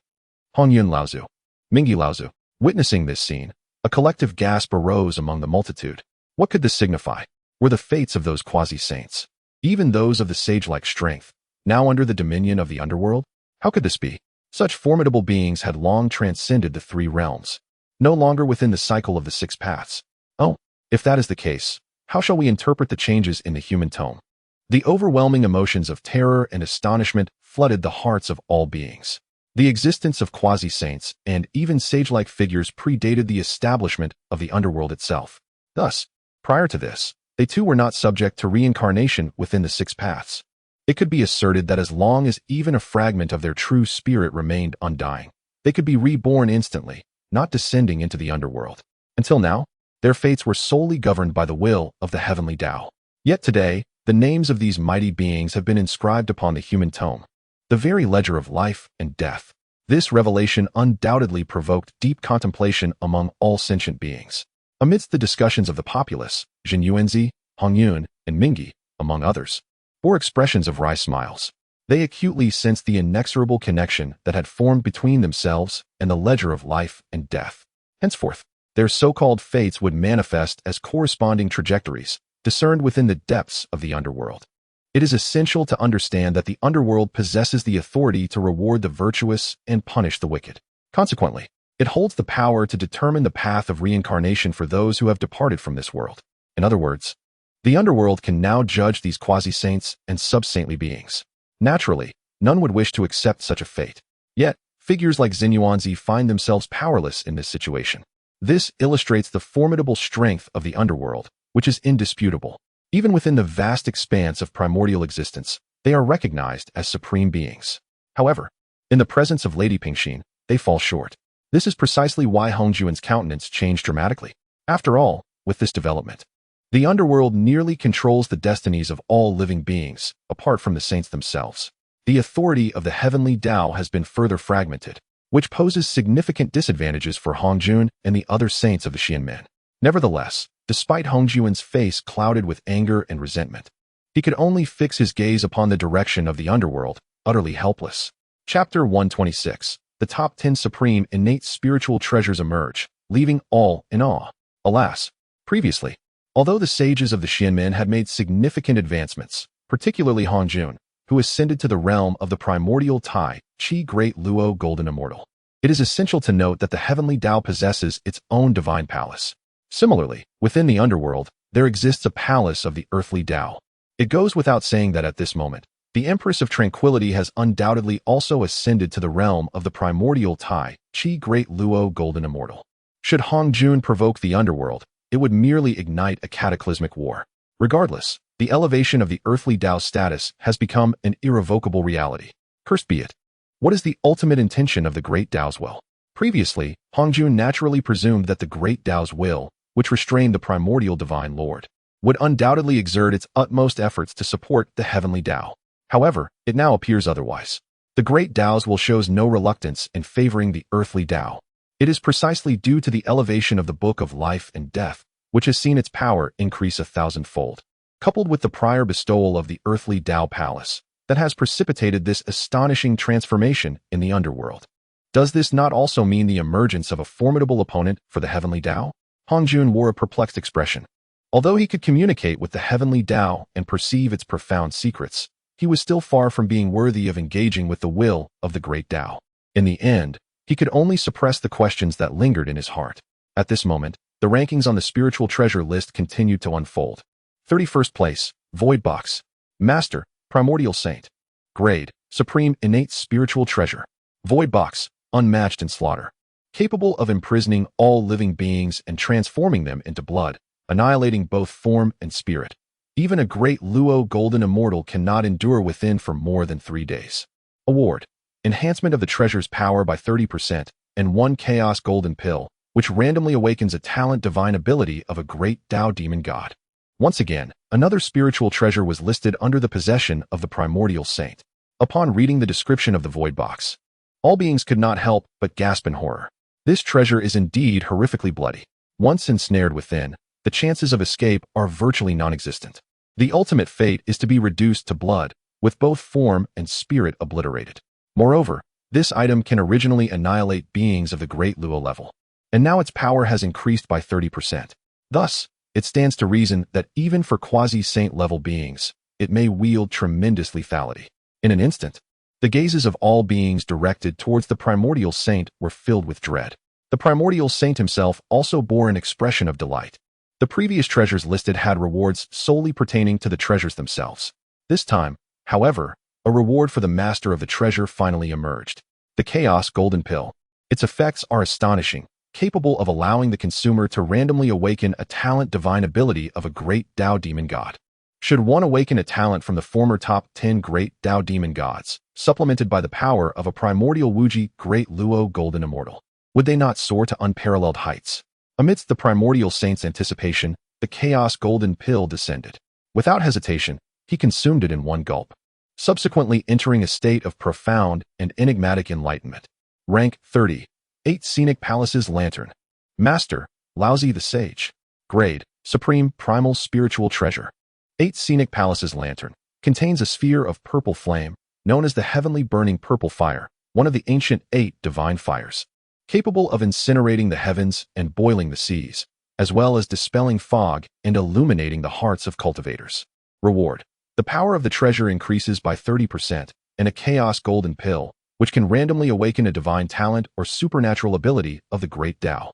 A: Hongyun Laozu, Mingi Laozu. Witnessing this scene, a collective gasp arose among the multitude. What could this signify? Were the fates of those quasi-saints, even those of the sage-like strength, now under the dominion of the underworld? How could this be? Such formidable beings had long transcended the three realms, no longer within the cycle of the six paths. Oh, if that is the case, how shall we interpret the changes in the human tome? The overwhelming emotions of terror and astonishment flooded the hearts of all beings. The existence of quasi-saints and even sage-like figures predated the establishment of the underworld itself. Thus, prior to this, they too were not subject to reincarnation within the six paths. It could be asserted that as long as even a fragment of their true spirit remained undying, they could be reborn instantly, not descending into the underworld. Until now, their fates were solely governed by the will of the heavenly Tao. Yet today, the names of these mighty beings have been inscribed upon the human tome, the very ledger of life and death. This revelation undoubtedly provoked deep contemplation among all sentient beings. Amidst the discussions of the populace, Jinyuanzi, Hongyun, and Mingi, among others, bore expressions of wry smiles. They acutely sensed the inexorable connection that had formed between themselves and the ledger of life and death. Henceforth, their so-called fates would manifest as corresponding trajectories, discerned within the depths of the underworld. It is essential to understand that the underworld possesses the authority to reward the virtuous and punish the wicked. Consequently, it holds the power to determine the path of reincarnation for those who have departed from this world. In other words, the underworld can now judge these quasi-saints and sub-saintly beings. Naturally, none would wish to accept such a fate. Yet, figures like Jinyuanzi find themselves powerless in this situation. This illustrates the formidable strength of the underworld, which is indisputable. Even within the vast expanse of primordial existence, they are recognized as supreme beings. However, in the presence of Lady Pingxin, they fall short. This is precisely why Hongjun's countenance changed dramatically. After all, with this development, the underworld nearly controls the destinies of all living beings, apart from the saints themselves. The authority of the heavenly Tao has been further fragmented, which poses significant disadvantages for Hongjun and the other saints of the Xianmen. Nevertheless, despite Hongjun's face clouded with anger and resentment, he could only fix his gaze upon the direction of the underworld, utterly helpless. Chapter 126. The top 10 supreme innate spiritual treasures emerge, leaving all in awe. Alas, previously, although the sages of the Xianmen had made significant advancements, particularly Hongjun, who ascended to the realm of the primordial Tai, Chi Great Luo Golden Immortal, it is essential to note that the heavenly Tao possesses its own divine palace. Similarly, within the underworld, there exists a palace of the earthly Tao. It goes without saying that at this moment, the Empress of Tranquility has undoubtedly also ascended to the realm of the primordial Tai, Chi Great Luo Golden Immortal. Should Hongjun provoke the underworld, it would merely ignite a cataclysmic war. Regardless, the elevation of the earthly Tao status has become an irrevocable reality. Cursed be it. What is the ultimate intention of the Great Dao's will? Previously, Hongjun naturally presumed that the Great Dao's will, which restrained the primordial divine lord, would undoubtedly exert its utmost efforts to support the heavenly Tao. However, it now appears otherwise. The Great Dao's will shows no reluctance in favoring the earthly Tao. It is precisely due to the elevation of the Book of Life and Death, which has seen its power increase 1,000-fold, coupled with the prior bestowal of the earthly Tao Palace, that has precipitated this astonishing transformation in the underworld. Does this not also mean the emergence of a formidable opponent for the heavenly Tao? Hongjun wore a perplexed expression. Although he could communicate with the heavenly Tao and perceive its profound secrets, he was still far from being worthy of engaging with the will of the Great Tao. In the end, he could only suppress the questions that lingered in his heart. At this moment, The rankings on the spiritual treasure list continued to unfold. 31st place, Void Box. Master, Primordial Saint. Grade, Supreme Innate Spiritual Treasure. Void Box, unmatched in slaughter. Capable of imprisoning all living beings and transforming them into blood, annihilating both form and spirit. Even a great Luo golden immortal cannot endure within for more than 3 days. Award, enhancement of the treasure's power by 30%, and 1 chaos golden pill, which randomly awakens a talent divine ability of a great Dao demon god. Once again, another spiritual treasure was listed under the possession of the Primordial Saint. Upon reading the description of the Void Box, all beings could not help but gasp in horror. This treasure is indeed horrifically bloody. Once ensnared within, the chances of escape are virtually non-existent. The ultimate fate is to be reduced to blood, with both form and spirit obliterated. Moreover, this item can originally annihilate beings of the Great Luo level, and now its power has increased by 30%. Thus, it stands to reason that even for quasi-saint level beings, it may wield tremendous lethality. In an instant, the gazes of all beings directed towards the Primordial Saint were filled with dread. The Primordial Saint himself also bore an expression of delight. The previous treasures listed had rewards solely pertaining to the treasures themselves. This time, however, a reward for the master of the treasure finally emerged. The Chaos Golden Pill. Its effects are astonishing, capable of allowing the consumer to randomly awaken a talent divine ability of a great Dao demon god. Should one awaken a talent from the former top 10 great Dao demon gods, supplemented by the power of a primordial Wuji Great Luo Golden Immortal, would they not soar to unparalleled heights? Amidst the Primordial Saint's anticipation, the Chaos Golden Pill descended. Without hesitation, he consumed it in one gulp, subsequently entering a state of profound and enigmatic enlightenment. Rank 30. 8 Scenic Palace's Lantern. Master, Laozi the Sage. Grade, Supreme Primal Spiritual Treasure. 8 Scenic Palace's Lantern contains a sphere of purple flame, known as the Heavenly Burning Purple Fire, one of the ancient 8 divine fires, capable of incinerating the heavens and boiling the seas, as well as dispelling fog and illuminating the hearts of cultivators. Reward. The power of the treasure increases by 30%, and a Chaos Golden Pill, which can randomly awaken a divine talent or supernatural ability of the Great Dao.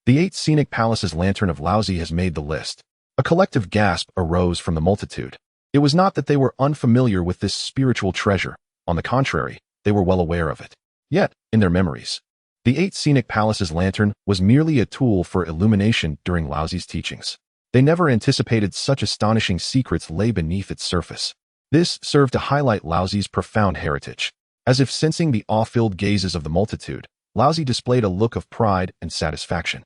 A: The 8 Scenic Palace's Lantern of Laozi has made the list. A collective gasp arose from the multitude. It was not that they were unfamiliar with this spiritual treasure. On the contrary, they were well aware of it. Yet, in their memories, the 8 Scenic Palace's Lantern was merely a tool for illumination during Laozi's teachings. They never anticipated such astonishing secrets lay beneath its surface. This served to highlight Laozi's profound heritage. As if sensing the awe-filled gazes of the multitude, Laozi displayed a look of pride and satisfaction.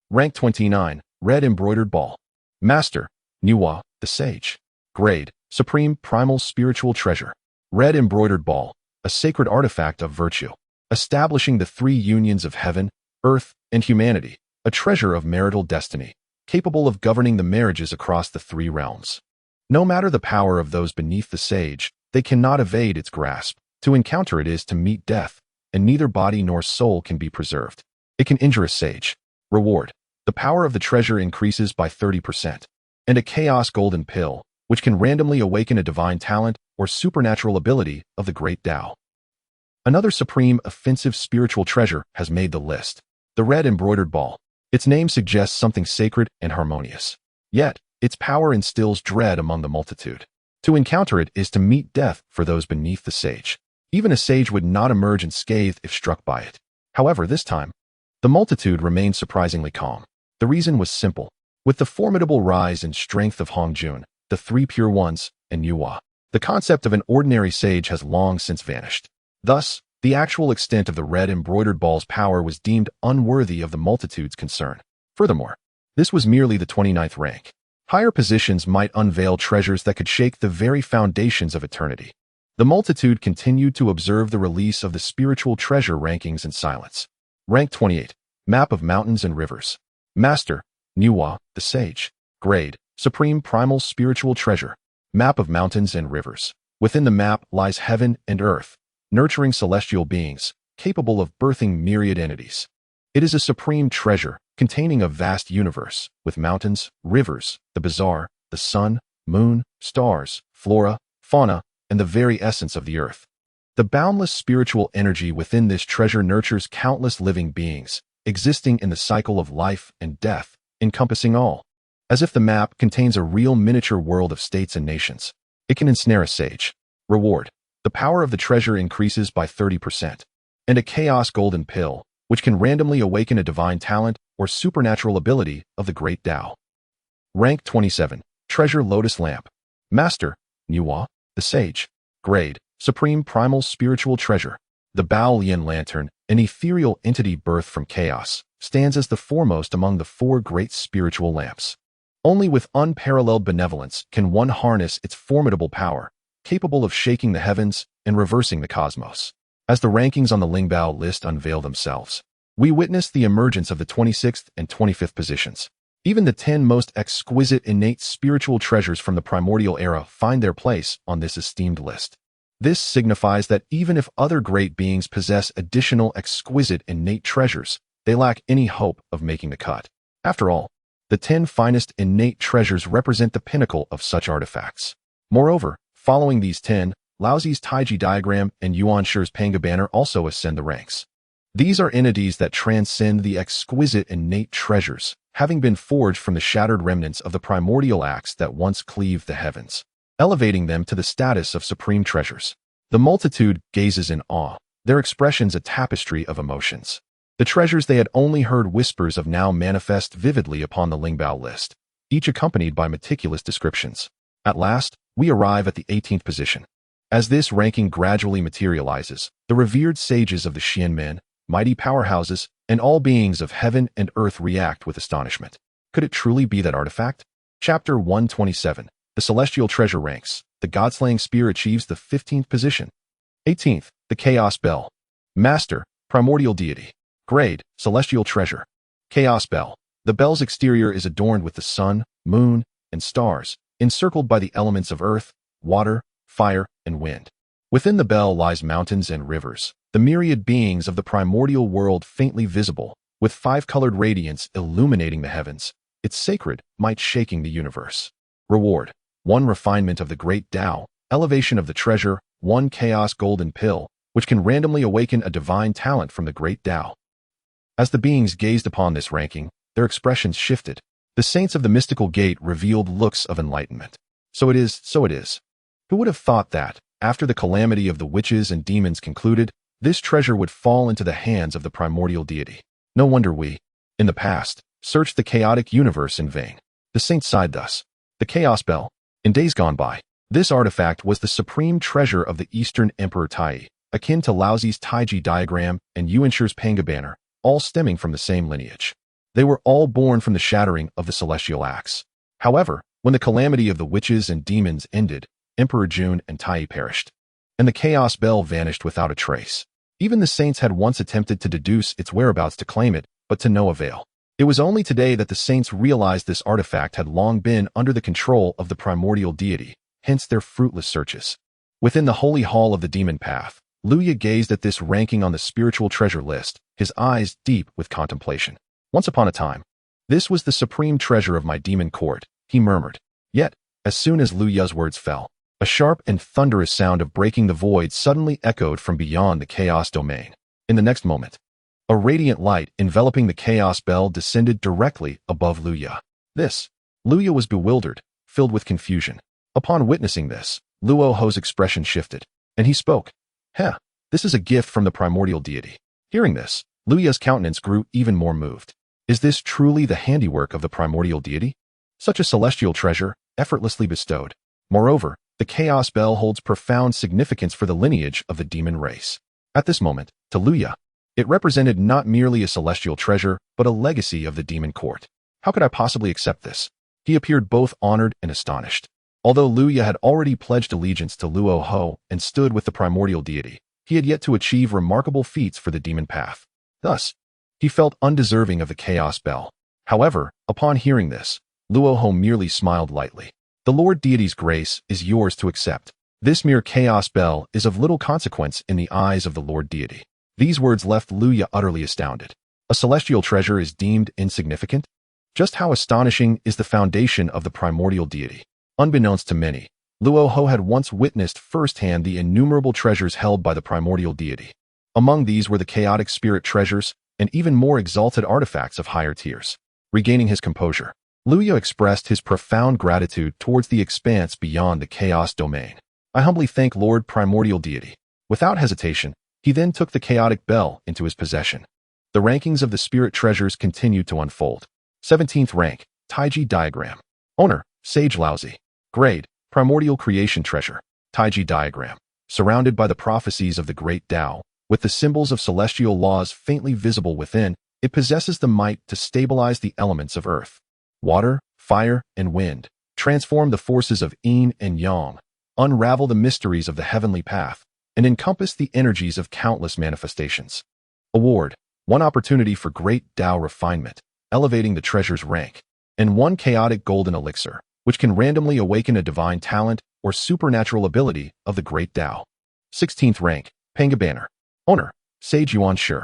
A: Rank 29, Red Embroidered Ball. Master, Nuwa, the Sage. Grade, Supreme Primal Spiritual Treasure. Red Embroidered Ball, a sacred artifact of virtue, establishing the 3 unions of heaven, earth, and humanity, a treasure of marital destiny, capable of governing the marriages across the 3 realms. No matter the power of those beneath the sage, they cannot evade its grasp. To encounter it is to meet death, and neither body nor soul can be preserved. It can injure a sage. Reward. The power of the treasure increases by 30%, and a Chaos Golden Pill, which can randomly awaken a divine talent or supernatural ability of the Great Dao. Another supreme offensive spiritual treasure has made the list. The Red Embroidered Ball. Its name suggests something sacred and harmonious. Yet, its power instills dread among the multitude. To encounter it is to meet death for those beneath the sage. Even a sage would not emerge unscathed if struck by it. However, this time, the multitude remained surprisingly calm. The reason was simple. With the formidable rise and strength of Hongjun, the 3 Pure Ones, and Nuwa, the concept of an ordinary sage has long since vanished. Thus, the actual extent of the Red Embroidered Ball's power was deemed unworthy of the multitude's concern. Furthermore, this was merely the 29th rank. Higher positions might unveil treasures that could shake the very foundations of eternity. The multitude continued to observe the release of the spiritual treasure rankings in silence. Rank 28. Map of Mountains and Rivers. Master, Nuwa, the Sage. Grade, Supreme Primal Spiritual Treasure. Map of Mountains and Rivers. Within the map lies heaven and earth, nurturing celestial beings, capable of birthing myriad entities. It is a supreme treasure, containing a vast universe, with mountains, rivers, the bizarre, the sun, moon, stars, flora, fauna, and the very essence of the earth. The boundless spiritual energy within this treasure nurtures countless living beings, existing in the cycle of life and death, encompassing all. As if the map contains a real miniature world of states and nations. It can ensnare a sage. Reward. The power of the treasure increases by 30%. And a chaos golden pill, which can randomly awaken a divine talent or supernatural ability of the Great Dao. Rank 27. Treasure Lotus Lamp. Master, Nuwa, the Sage. Grade, Supreme Primal Spiritual Treasure. The Bao Lian Lantern, an ethereal entity birthed from chaos, stands as the foremost among the 4 great spiritual lamps. Only with unparalleled benevolence can one harness its formidable power, capable of shaking the heavens and reversing the cosmos. As the rankings on the Lingbao list unveil themselves, we witness the emergence of the 26th and 25th positions. Even the 10 most exquisite innate spiritual treasures from the primordial era find their place on this esteemed list. This signifies that even if other great beings possess additional exquisite innate treasures, they lack any hope of making the cut. After all, the 10 finest innate treasures represent the pinnacle of such artifacts. Moreover, following these 10, Laozi's Taiji diagram and Yuan Shi's Panga banner also ascend the ranks. These are entities that transcend the exquisite innate treasures, having been forged from the shattered remnants of the primordial axe that once cleaved the heavens, elevating them to the status of supreme treasures. The multitude gazes in awe, their expressions a tapestry of emotions. The treasures they had only heard whispers of now manifest vividly upon the Lingbao list, each accompanied by meticulous descriptions. At last, we arrive at the 18th position. As this ranking gradually materializes, the revered sages of the Xianmen, mighty powerhouses, and all beings of heaven and earth react with astonishment. Could it truly be that artifact? Chapter 127. The Celestial Treasure ranks. The God-slaying spear achieves the 15th position. 18th. The Chaos Bell. Master, Primordial Deity. Grade, Celestial Treasure. Chaos Bell. The bell's exterior is adorned with the sun, moon, and stars, encircled by the elements of earth, water, fire, and wind. Within the bell lies mountains and rivers, the myriad beings of the primordial world faintly visible, with 5-colored radiance illuminating the heavens, its sacred might shaking the universe. Reward. 1 refinement of the Great Dao, elevation of the treasure, 1 chaos golden pill, which can randomly awaken a divine talent from the Great Dao. As the beings gazed upon this ranking, their expressions shifted. The saints of the mystical gate revealed looks of enlightenment. So it is, so it is. Who would have thought that, after the calamity of the witches and demons concluded, this treasure would fall into the hands of the primordial deity? No wonder we, in the past, searched the chaotic universe in vain. The saints sighed thus. The Chaos Bell. In days gone by, this artifact was the supreme treasure of the Eastern Emperor Tai, akin to Laozi's Taiji diagram and Yuan Shi's Panga banner, all stemming from the same lineage. They were all born from the shattering of the celestial axe. However, when the calamity of the witches and demons ended, Emperor Jun and Tai perished, and the Chaos Bell vanished without a trace. Even the saints had once attempted to deduce its whereabouts to claim it, but to no avail. It was only today that the saints realized this artifact had long been under the control of the primordial deity, hence their fruitless searches. Within the holy hall of the demon path, Luya gazed at this ranking on the spiritual treasure list, his eyes deep with contemplation. Once upon a time, this was the supreme treasure of my demon court, he murmured. Yet, as soon as Luya's words fell, a sharp and thunderous sound of breaking the void suddenly echoed from beyond the chaos domain. In the next moment, a radiant light enveloping the Chaos Bell descended directly above Luya. Luya was bewildered, filled with confusion. Upon witnessing this, Luo Ho's expression shifted, and he spoke. This is a gift from the primordial deity. Hearing this, Luya's countenance grew even more moved. Is this truly the handiwork of the primordial deity? Such a celestial treasure, effortlessly bestowed. Moreover, the Chaos Bell holds profound significance for the lineage of the demon race. At this moment, to Luya, it represented not merely a celestial treasure, but a legacy of the demon court. How could I possibly accept this? He appeared both honored and astonished. Although Luya had already pledged allegiance to Luo Ho and stood with the primordial deity, he had yet to achieve remarkable feats for the demon path. Thus, he felt undeserving of the Chaos Bell. However, upon hearing this, Luo Ho merely smiled lightly. The Lord Deity's grace is yours to accept. This mere Chaos Bell is of little consequence in the eyes of the Lord Deity. These words left Luya utterly astounded. A celestial treasure is deemed insignificant? Just how astonishing is the foundation of the primordial deity? Unbeknownst to many, Luo Ho had once witnessed firsthand the innumerable treasures held by the primordial deity. Among these were the chaotic spirit treasures, and even more exalted artifacts of higher tiers. Regaining his composure, Luya expressed his profound gratitude towards the expanse beyond the chaos domain. I humbly thank Lord Primordial Deity. Without hesitation, he then took the chaotic bell into his possession. The rankings of the spirit treasures continued to unfold. 17th rank, Taiji Diagram. Owner, Sage Laozi. Grade, Primordial Creation Treasure. Taiji Diagram. Surrounded by the prophecies of the Great Dao, with the symbols of celestial laws faintly visible within, it possesses the might to stabilize the elements of earth, water, fire, and wind, transform the forces of yin and yang, unravel the mysteries of the heavenly path, and encompass the energies of countless manifestations. Award, 1 opportunity for Great Dao refinement, elevating the treasure's rank, and 1 chaotic golden elixir, which can randomly awaken a divine talent or supernatural ability of the Great Dao. 16th rank, Panga Banner. Owner, Sage Yuan Shi.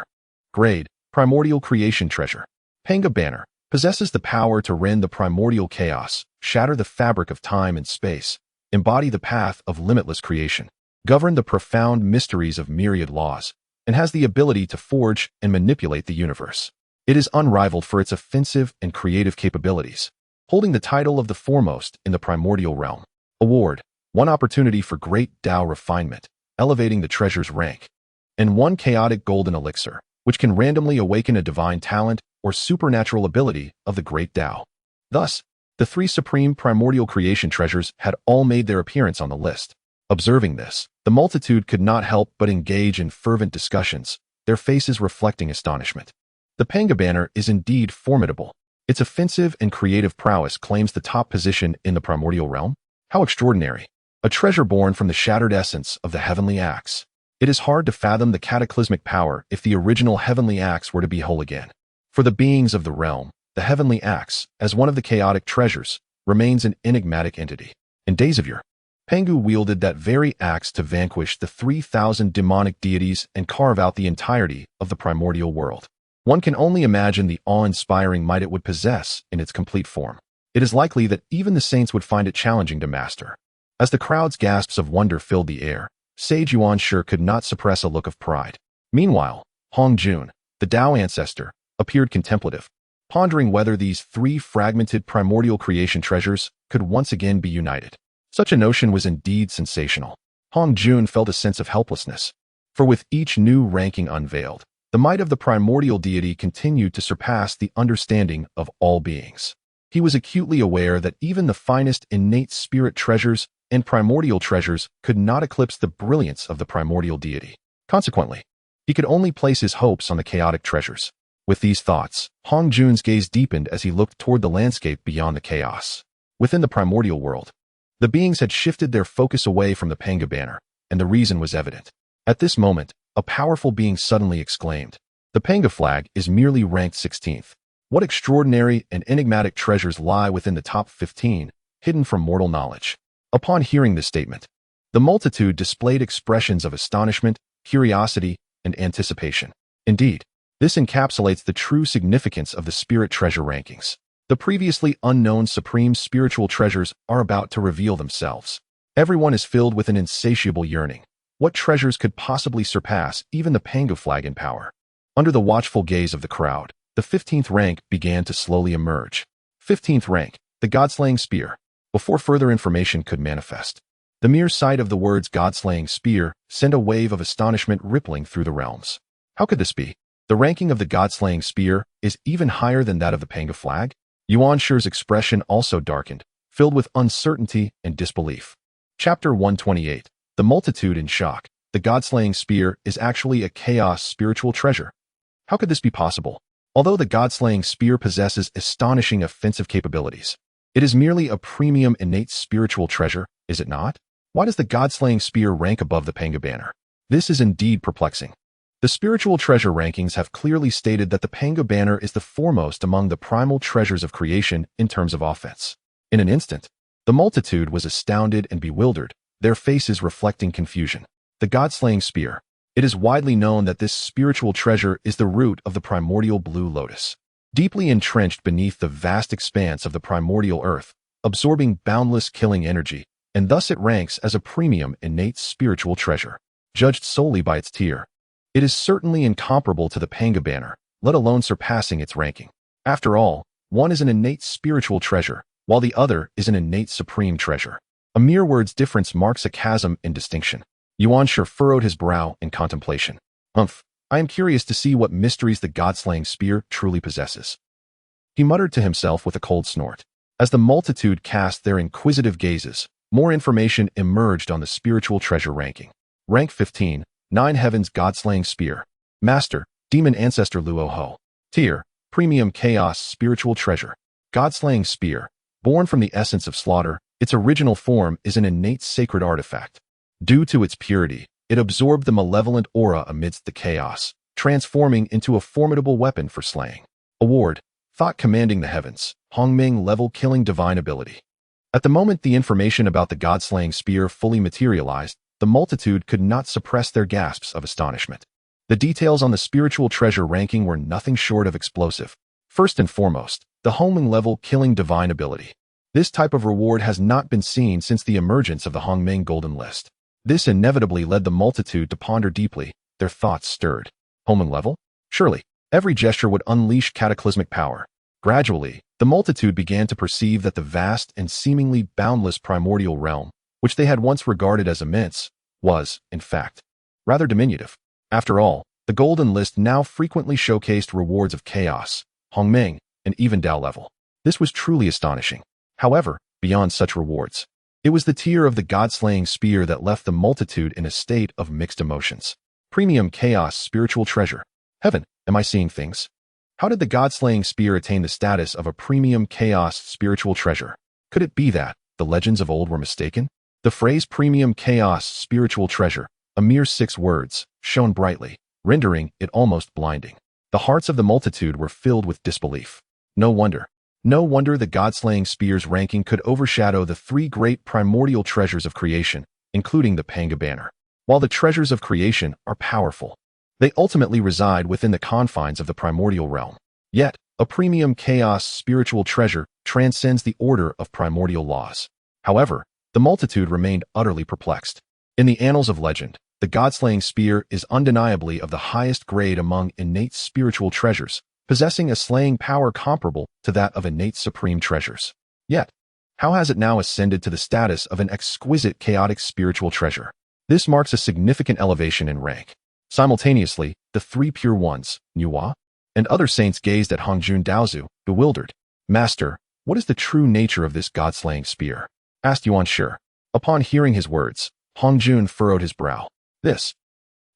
A: Grade, Primordial Creation Treasure. Panga Banner possesses the power to rend the primordial chaos, shatter the fabric of time and space, embody the path of limitless creation, govern the profound mysteries of myriad laws, and has the ability to forge and manipulate the universe. It is unrivaled for its offensive and creative capabilities, holding the title of the foremost in the primordial realm. Award, 1 opportunity for Great Dao refinement, elevating the treasure's rank, and 1 chaotic golden elixir, which can randomly awaken a divine talent or supernatural ability of the Great Dao. Thus, the 3 supreme primordial creation treasures had all made their appearance on the list. Observing this, the multitude could not help but engage in fervent discussions, their faces reflecting astonishment. The Panga Banner is indeed formidable. Its offensive and creative prowess claims the top position in the primordial realm. How extraordinary! A treasure born from the shattered essence of the heavenly axe. It is hard to fathom the cataclysmic power if the original heavenly axe were to be whole again. For the beings of the realm, the heavenly axe, as one of the chaotic treasures, remains an enigmatic entity. In days of yore, Pangu wielded that very axe to vanquish the 3,000 demonic deities and carve out the entirety of the primordial world. One can only imagine the awe-inspiring might it would possess in its complete form. It is likely that even the saints would find it challenging to master. As the crowd's gasps of wonder filled the air, Sage Yuan Shi could not suppress a look of pride. Meanwhile, Hong Jun, the Dao ancestor, appeared contemplative, pondering whether these 3 fragmented primordial creation treasures could once again be united. Such a notion was indeed sensational. Hong Jun felt a sense of helplessness, for with each new ranking unveiled, the might of the primordial deity continued to surpass the understanding of all beings. He was acutely aware that even the finest innate spirit treasures and primordial treasures could not eclipse the brilliance of the primordial deity. Consequently, he could only place his hopes on the chaotic treasures. With these thoughts, Hong Jun's gaze deepened as he looked toward the landscape beyond the chaos. Within the primordial world, the beings had shifted their focus away from the Panga Banner, and the reason was evident. At this moment, a powerful being suddenly exclaimed, "The Panga flag is merely ranked 16th. What extraordinary and enigmatic treasures lie within the top 15, hidden from mortal knowledge?" Upon hearing this statement, the multitude displayed expressions of astonishment, curiosity, and anticipation. Indeed, this encapsulates the true significance of the spirit treasure rankings. The previously unknown supreme spiritual treasures are about to reveal themselves. Everyone is filled with an insatiable yearning. What treasures could possibly surpass even the Panga flag in power? Under the watchful gaze of the crowd, the 15th rank began to slowly emerge. 15th rank, the God-slaying spear. Before further information could manifest, the mere sight of the words God-slaying spear sent a wave of astonishment rippling through the realms. How could this be? The ranking of the God-slaying spear is even higher than that of the Panga flag? Yuan Shi's expression also darkened, filled with uncertainty and disbelief. Chapter 128. The multitude in shock. The God-slaying spear is actually a chaos spiritual treasure. How could this be possible? Although the God-slaying spear possesses astonishing offensive capabilities, it is merely a premium innate spiritual treasure, is it not? Why does the God-slaying spear rank above the Panga Banner? This is indeed perplexing. The spiritual treasure rankings have clearly stated that the Panga Banner is the foremost among the primal treasures of creation in terms of offense. In an instant, the multitude was astounded and bewildered, their faces reflecting confusion. The God-slaying spear. It is widely known that this spiritual treasure is the root of the primordial blue lotus, deeply entrenched beneath the vast expanse of the primordial earth, absorbing boundless killing energy, and thus it ranks as a premium innate spiritual treasure. Judged solely by its tier, it is certainly incomparable to the Panga Banner, let alone surpassing its ranking. After all, one is an innate spiritual treasure, while the other is an innate supreme treasure. A mere word's difference marks a chasm in distinction. Yuan Shi furrowed his brow in contemplation. I am curious to see what mysteries the god-slaying spear truly possesses. He muttered to himself with a cold snort. As the multitude cast their inquisitive gazes, more information emerged on the spiritual treasure ranking. Rank 15, 9 Heavens God-Slaying Spear. Master, Demon Ancestor Luo Ho. Tier, Premium Chaos Spiritual Treasure. God-Slaying Spear. Born from the essence of slaughter, its original form is an innate sacred artifact. Due to its purity, it absorbed the malevolent aura amidst the chaos, transforming into a formidable weapon for slaying. Award, Thought Commanding the Heavens, Hongming Level Killing Divine Ability. At the moment the information about the god-slaying spear fully materialized, the multitude could not suppress their gasps of astonishment. The details on the spiritual treasure ranking were nothing short of explosive. First and foremost, the Hongming Level Killing Divine Ability. This type of reward has not been seen since the emergence of the Hongming Golden List. This inevitably led the multitude to ponder deeply, their thoughts stirred. Hongming level? Surely, every gesture would unleash cataclysmic power. Gradually, the multitude began to perceive that the vast and seemingly boundless primordial realm, which they had once regarded as immense, was, in fact, rather diminutive. After all, the Golden List now frequently showcased rewards of chaos, Hongming, and even Dao level. This was truly astonishing. However, beyond such rewards, it was the tier of the god-slaying spear that left the multitude in a state of mixed emotions. Premium Chaos Spiritual Treasure. Heaven, am I seeing things? How did the god-slaying spear attain the status of a premium chaos spiritual treasure? Could it be that the legends of old were mistaken? The phrase premium chaos spiritual treasure, a mere 6 words, shone brightly, rendering it almost blinding. The hearts of the multitude were filled with disbelief. No wonder the god-slaying spear's ranking could overshadow the 3 great primordial treasures of creation, including the Panga Banner. While the treasures of creation are powerful, they ultimately reside within the confines of the primordial realm. Yet, a premium chaos spiritual treasure transcends the order of primordial laws. However, the multitude remained utterly perplexed. In the annals of legend, the god-slaying spear is undeniably of the highest grade among innate spiritual treasures, possessing a slaying power comparable to that of innate supreme treasures. Yet, how has it now ascended to the status of an exquisite chaotic spiritual treasure? This marks a significant elevation in rank. Simultaneously, the 3 pure ones, Nuwa, and other saints gazed at Hongjun Daozu, bewildered. Master, what is the true nature of this god-slaying spear? Asked Yuan Shi. Upon hearing his words, Hongjun furrowed his brow.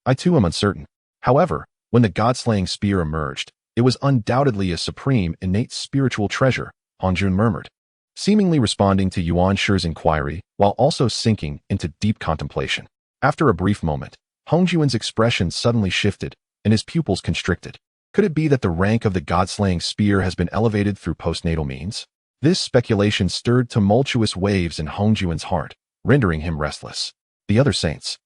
A: I too am uncertain. However, when the god-slaying spear emerged, it was undoubtedly a supreme, innate spiritual treasure, Hongjun murmured, seemingly responding to Yuan Shi's inquiry while also sinking into deep contemplation. After a brief moment, Hongjun's expression suddenly shifted, and his pupils constricted. Could it be that the rank of the god-slaying spear has been elevated through postnatal means? This speculation stirred tumultuous waves in Hongjun's heart, rendering him restless. The other saints,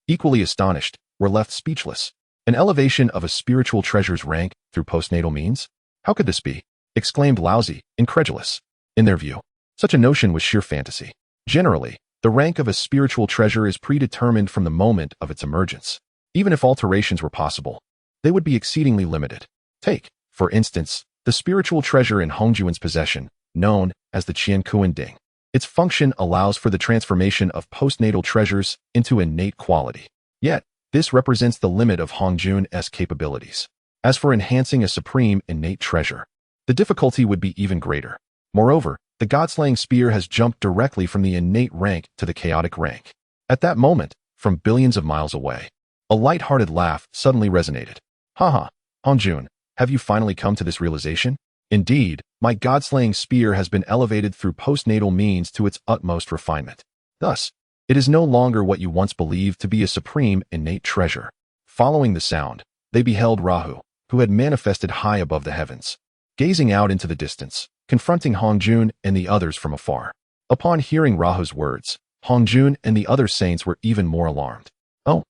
A: equally astonished, were left speechless. An elevation of a spiritual treasure's rank through postnatal means? How could this be? Exclaimed Laozi, incredulous. In their view, such a notion was sheer fantasy. Generally, the rank of a spiritual treasure is predetermined from the moment of its emergence. Even if alterations were possible, they would be exceedingly limited. Take, for instance, the spiritual treasure in Hongjun's possession, known as the Qiankuan Ding. Its function allows for the transformation of postnatal treasures into innate quality. Yet, this represents the limit of Hongjun's capabilities. As for enhancing a supreme innate treasure, the difficulty would be even greater. Moreover, the god-slaying spear has jumped directly from the innate rank to the chaotic rank. At that moment, from billions of miles away, a light-hearted laugh suddenly resonated. Haha, Hongjun, have you finally come to this realization? Indeed, my god-slaying spear has been elevated through postnatal means to its utmost refinement. Thus, it is no longer what you once believed to be a supreme innate treasure. Following the sound, they beheld Rahu, who had manifested high above the heavens, gazing out into the distance, confronting Hongjun and the others from afar. Upon hearing Rahu's words, Hongjun and the other saints were even more alarmed. Oh,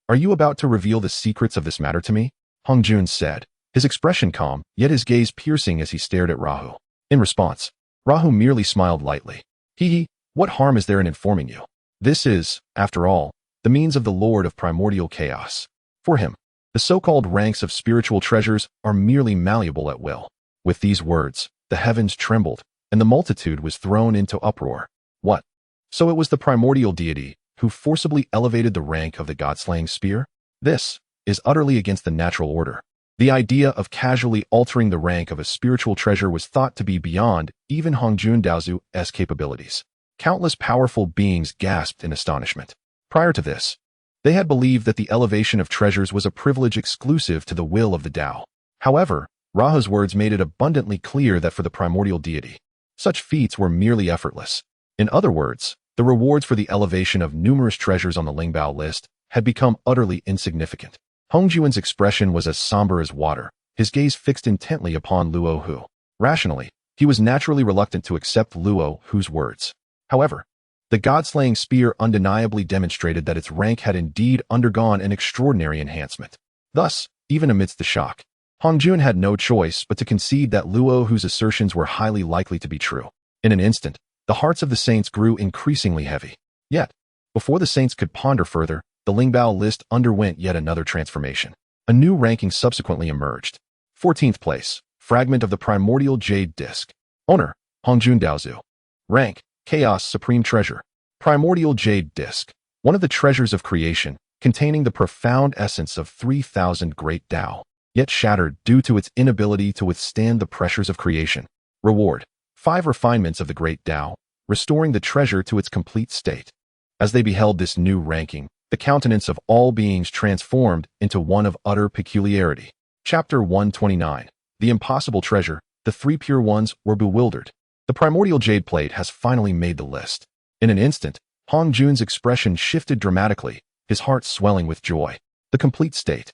A: are you about to reveal the secrets of this matter to me? Hongjun said, his expression calm, yet his gaze piercing as he stared at Rahu. In response, Rahu merely smiled lightly. What harm is there in informing you? This is, after all, the means of the Lord of Primordial Chaos. For him, The so-called ranks of spiritual treasures are merely malleable at will. With these words, the heavens trembled, and the multitude was thrown into uproar. What? So it was the primordial deity who forcibly elevated the rank of the god-slaying spear? This is utterly against the natural order. The idea of casually altering the rank of a spiritual treasure was thought to be beyond even Hongjun Daozu's capabilities. Countless powerful beings gasped in astonishment. Prior to this, they had believed that the elevation of treasures was a privilege exclusive to the will of the Tao. However, Raha's words made it abundantly clear that for the primordial deity, such feats were merely effortless. In other words, the rewards for the elevation of numerous treasures on the Lingbao list had become utterly insignificant. Hongjuan's expression was as somber as water, his gaze fixed intently upon Luo Hu. Rationally, he was naturally reluctant to accept Luo Hu's words. However, the god-slaying spear undeniably demonstrated that its rank had indeed undergone an extraordinary enhancement. Thus, even amidst the shock, Hongjun had no choice but to concede that Luo Hu's assertions were highly likely to be true. In an instant, the hearts of the saints grew increasingly heavy. Yet, before the saints could ponder further, the Lingbao list underwent yet another transformation. A new ranking subsequently emerged. 14th place, fragment of the primordial jade disc. Owner, Hongjun Daozu. Rank, Chaos Supreme Treasure. Primordial jade disc, one of the treasures of creation, containing the profound essence of 3,000 Great Dao, yet shattered due to its inability to withstand the pressures of creation. Reward, 5 refinements of the Great Dao, restoring the treasure to its complete state. As they beheld this new ranking, the countenance of all beings transformed into one of utter peculiarity. Chapter 129. The Impossible Treasure. The 3 Pure Ones were bewildered. The primordial jade plate has finally made the list. In an instant, Hongjun's expression shifted dramatically, his heart swelling with joy. The complete state.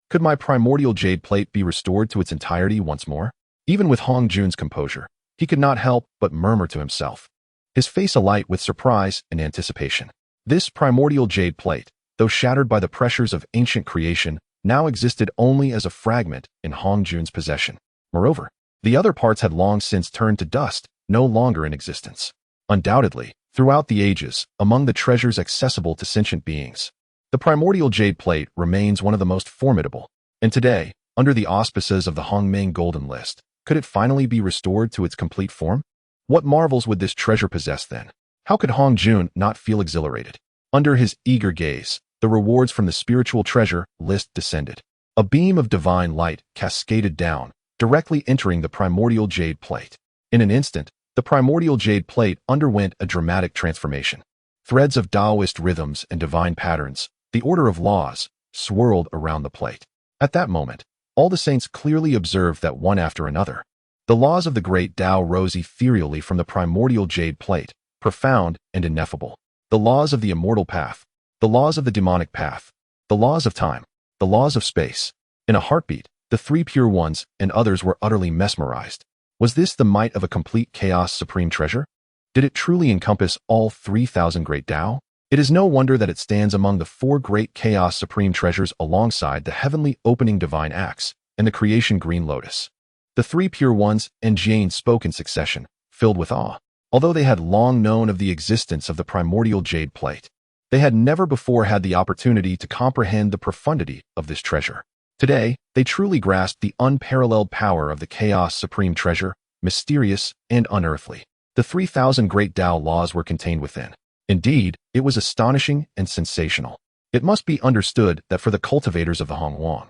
A: Could my primordial jade plate be restored to its entirety once more? Even with Hongjun's composure, he could not help but murmur to himself, his face alight with surprise and anticipation. This primordial jade plate, though shattered by the pressures of ancient creation, now existed only as a fragment in Hongjun's possession. Moreover, the other parts had long since turned to dust, no longer in existence. Undoubtedly, throughout the ages, among the treasures accessible to sentient beings, the primordial jade plate remains one of the most formidable. And today, under the auspices of the Hongmeng Golden List, could it finally be restored to its complete form? What marvels would this treasure possess then? How could Hongjun not feel exhilarated? Under his eager gaze, the rewards from the spiritual treasure list descended. A beam of divine light cascaded down, directly entering the primordial jade plate. In an instant, the primordial jade plate underwent a dramatic transformation. Threads of Taoist rhythms and divine patterns, the order of laws, swirled around the plate. At that moment, all the saints clearly observed that one after another, the laws of the Great Dao rose ethereally from the primordial jade plate, profound and ineffable. The laws of the immortal path, the laws of the demonic path, the laws of time, the laws of space. In a heartbeat, the 3 Pure Ones and others were utterly mesmerized. Was this the might of a complete chaos supreme treasure? Did it truly encompass all 3,000 Great Dao? It is no wonder that it stands among the 4 great chaos supreme treasures alongside the heavenly opening divine axe and the creation green lotus. The 3 Pure Ones and Jane spoke in succession, filled with awe. Although they had long known of the existence of the primordial jade plate, they had never before had the opportunity to comprehend the profundity of this treasure. Today, they truly grasped the unparalleled power of the chaos supreme treasure, mysterious and unearthly. The 3,000 Great Dao laws were contained within. Indeed, it was astonishing and sensational. It must be understood that for the cultivators of the Hongwang,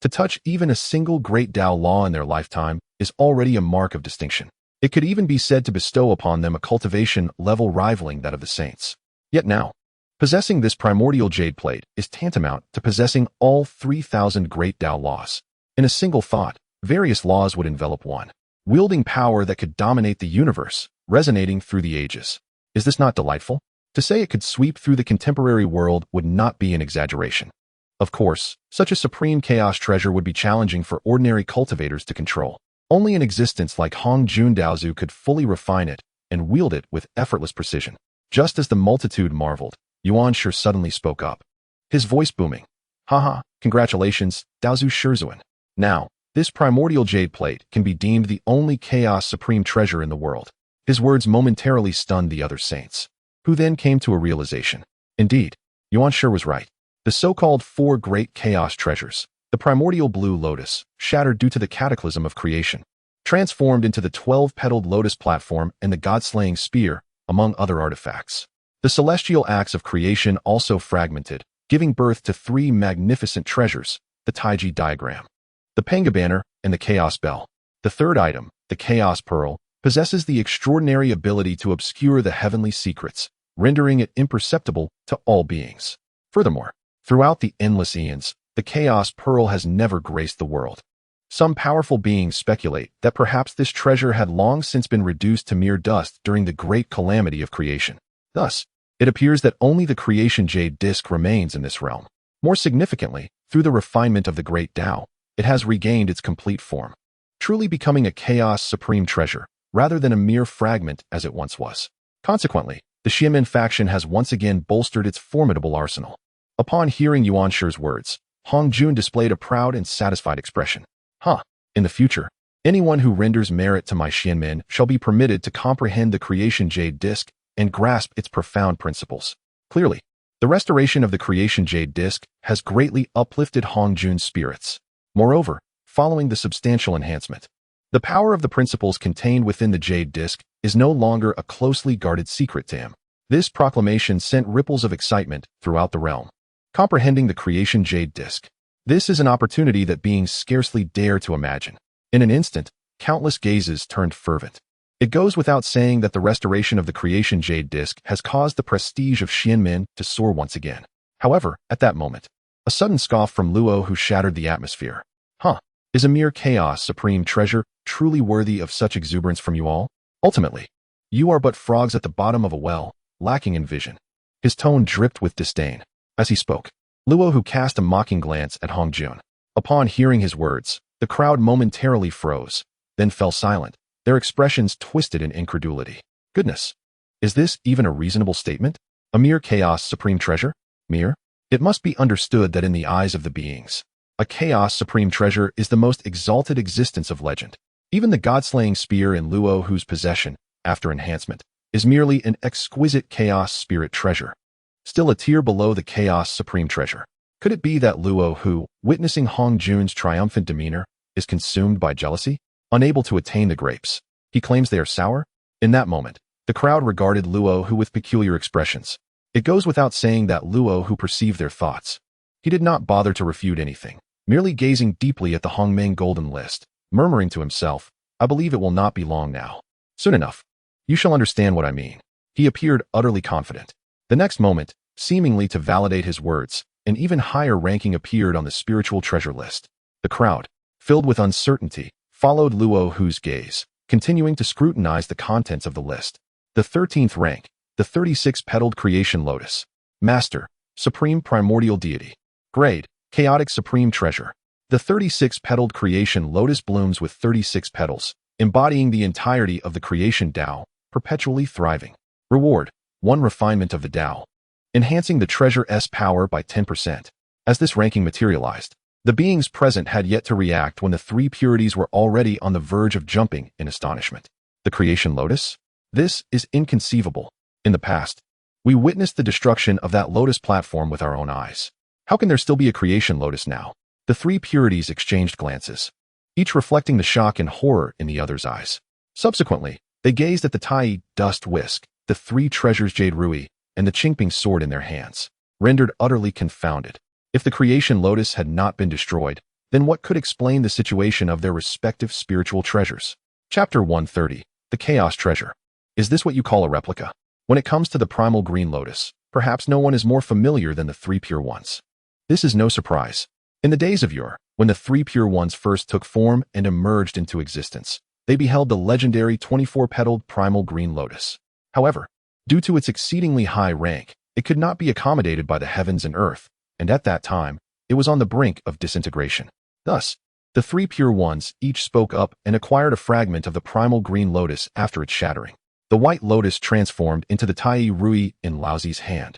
A: to touch even a single Great Dao law in their lifetime is already a mark of distinction. It could even be said to bestow upon them a cultivation level rivaling that of the saints. Yet now, possessing this primordial jade plate is tantamount to possessing all 3,000 Great Dao laws. In a single thought, various laws would envelop one, wielding power that could dominate the universe, resonating through the ages. Is this not delightful? To say it could sweep through the contemporary world would not be an exaggeration. Of course, such a supreme chaos treasure would be challenging for ordinary cultivators to control. Only an existence like Hongjun Daozu could fully refine it and wield it with effortless precision. Just as the multitude marveled, Yuan Shi suddenly spoke up, his voice booming. Haha, congratulations, Daozu Shizuan. Now, this primordial jade plate can be deemed the only chaos supreme treasure in the world. His words momentarily stunned the other saints, who then came to a realization. Indeed, Yuan Shi was right. The so-called 4 great chaos treasures, The primordial blue lotus, shattered due to the cataclysm of creation, transformed into the 12-petaled lotus platform and the god-slaying spear, among other artifacts. The celestial acts of creation also fragmented, giving birth to 3 magnificent treasures, the Taiji diagram, the Panga banner, and the Chaos bell. The third item, the Chaos pearl, possesses the extraordinary ability to obscure the heavenly secrets, rendering it imperceptible to all beings. Furthermore, throughout the endless eons, the Chaos pearl has never graced the world. Some powerful beings speculate that perhaps this treasure had long since been reduced to mere dust during the great calamity of creation. Thus, it appears that only the creation jade disc remains in this realm. More significantly, through the refinement of the Great Dao, it has regained its complete form, truly becoming a chaos supreme treasure, rather than a mere fragment as it once was. Consequently, the Xianmen faction has once again bolstered its formidable arsenal. Upon hearing Yuan Shi's words, Hong Jun displayed a proud and satisfied expression. In the future, anyone who renders merit to my Xianmen shall be permitted to comprehend the creation jade disc and grasp its profound principles. Clearly, the restoration of the creation jade disc has greatly uplifted Hong Jun's spirits. Moreover, following the substantial enhancement, the power of the principles contained within the jade disc is no longer a closely guarded secret to him. This proclamation sent ripples of excitement throughout the realm. Comprehending the creation jade disc. This is an opportunity that beings scarcely dare to imagine. In an instant, countless gazes turned fervent. It goes without saying that the restoration of the creation jade disc has caused the prestige of Xianmen to soar once again. However, at that moment, a sudden scoff from Luo who shattered the atmosphere. Is a mere chaos supreme treasure truly worthy of such exuberance from you all? Ultimately, you are but frogs at the bottom of a well, lacking in vision. His tone dripped with disdain. As he spoke, Luo who cast a mocking glance at Hong Jun. Upon hearing his words, the crowd momentarily froze, then fell silent, their expressions twisted in incredulity. Goodness! Is this even a reasonable statement? A mere chaos supreme treasure? Mere? It must be understood that in the eyes of the beings, a chaos supreme treasure is the most exalted existence of legend. Even the god-slaying spear in Luo whose possession, after enhancement, is merely an exquisite chaos spirit treasure. Still a tier below the chaos supreme treasure. Could it be that Luo who, witnessing Hong Jun's triumphant demeanor, is consumed by jealousy? Unable to attain the grapes, he claims they are sour? In that moment, the crowd regarded Luo who with peculiar expressions. It goes without saying that Luo who perceived their thoughts. He did not bother to refute anything, merely gazing deeply at the Hongmeng golden list, murmuring to himself, I believe it will not be long now. Soon enough. You shall understand what I mean. He appeared utterly confident. The next moment, seemingly to validate his words, an even higher ranking appeared on the spiritual treasure list. The crowd, filled with uncertainty, followed Luo Hu's gaze, continuing to scrutinize the contents of the list. The 13th rank, the 36-petaled creation lotus. Master, Supreme Primordial Deity. Grade, Chaotic Supreme Treasure. The 36-petaled creation lotus blooms with 36 petals, embodying the entirety of the creation Dao, perpetually thriving. Reward, 1 refinement of the Dao, enhancing the treasure's power by 10%. As this ranking materialized, the beings present had yet to react when the 3 purities were already on the verge of jumping in astonishment. The creation lotus? This is inconceivable. In the past, we witnessed the destruction of that lotus platform with our own eyes. How can there still be a creation lotus now? The 3 purities exchanged glances, each reflecting the shock and horror in the other's eyes. Subsequently, they gazed at the Tai dust whisk, the 3 treasures Jade Rui, and the Qingping sword in their hands, rendered utterly confounded. If the creation lotus had not been destroyed, then what could explain the situation of their respective spiritual treasures? Chapter 130, The Chaos Treasure. Is this what you call a replica? When it comes to the primal green lotus, perhaps no one is more familiar than the 3 pure ones. This is no surprise. In the days of yore, when the 3 pure ones first took form and emerged into existence, they beheld the legendary 24-petaled primal green lotus. However, due to its exceedingly high rank, it could not be accommodated by the heavens and earth, and at that time, it was on the brink of disintegration. Thus, the 3 pure ones each spoke up and acquired a fragment of the primal green lotus after its shattering. The white lotus transformed into the Tai Rui in Laozi's hand.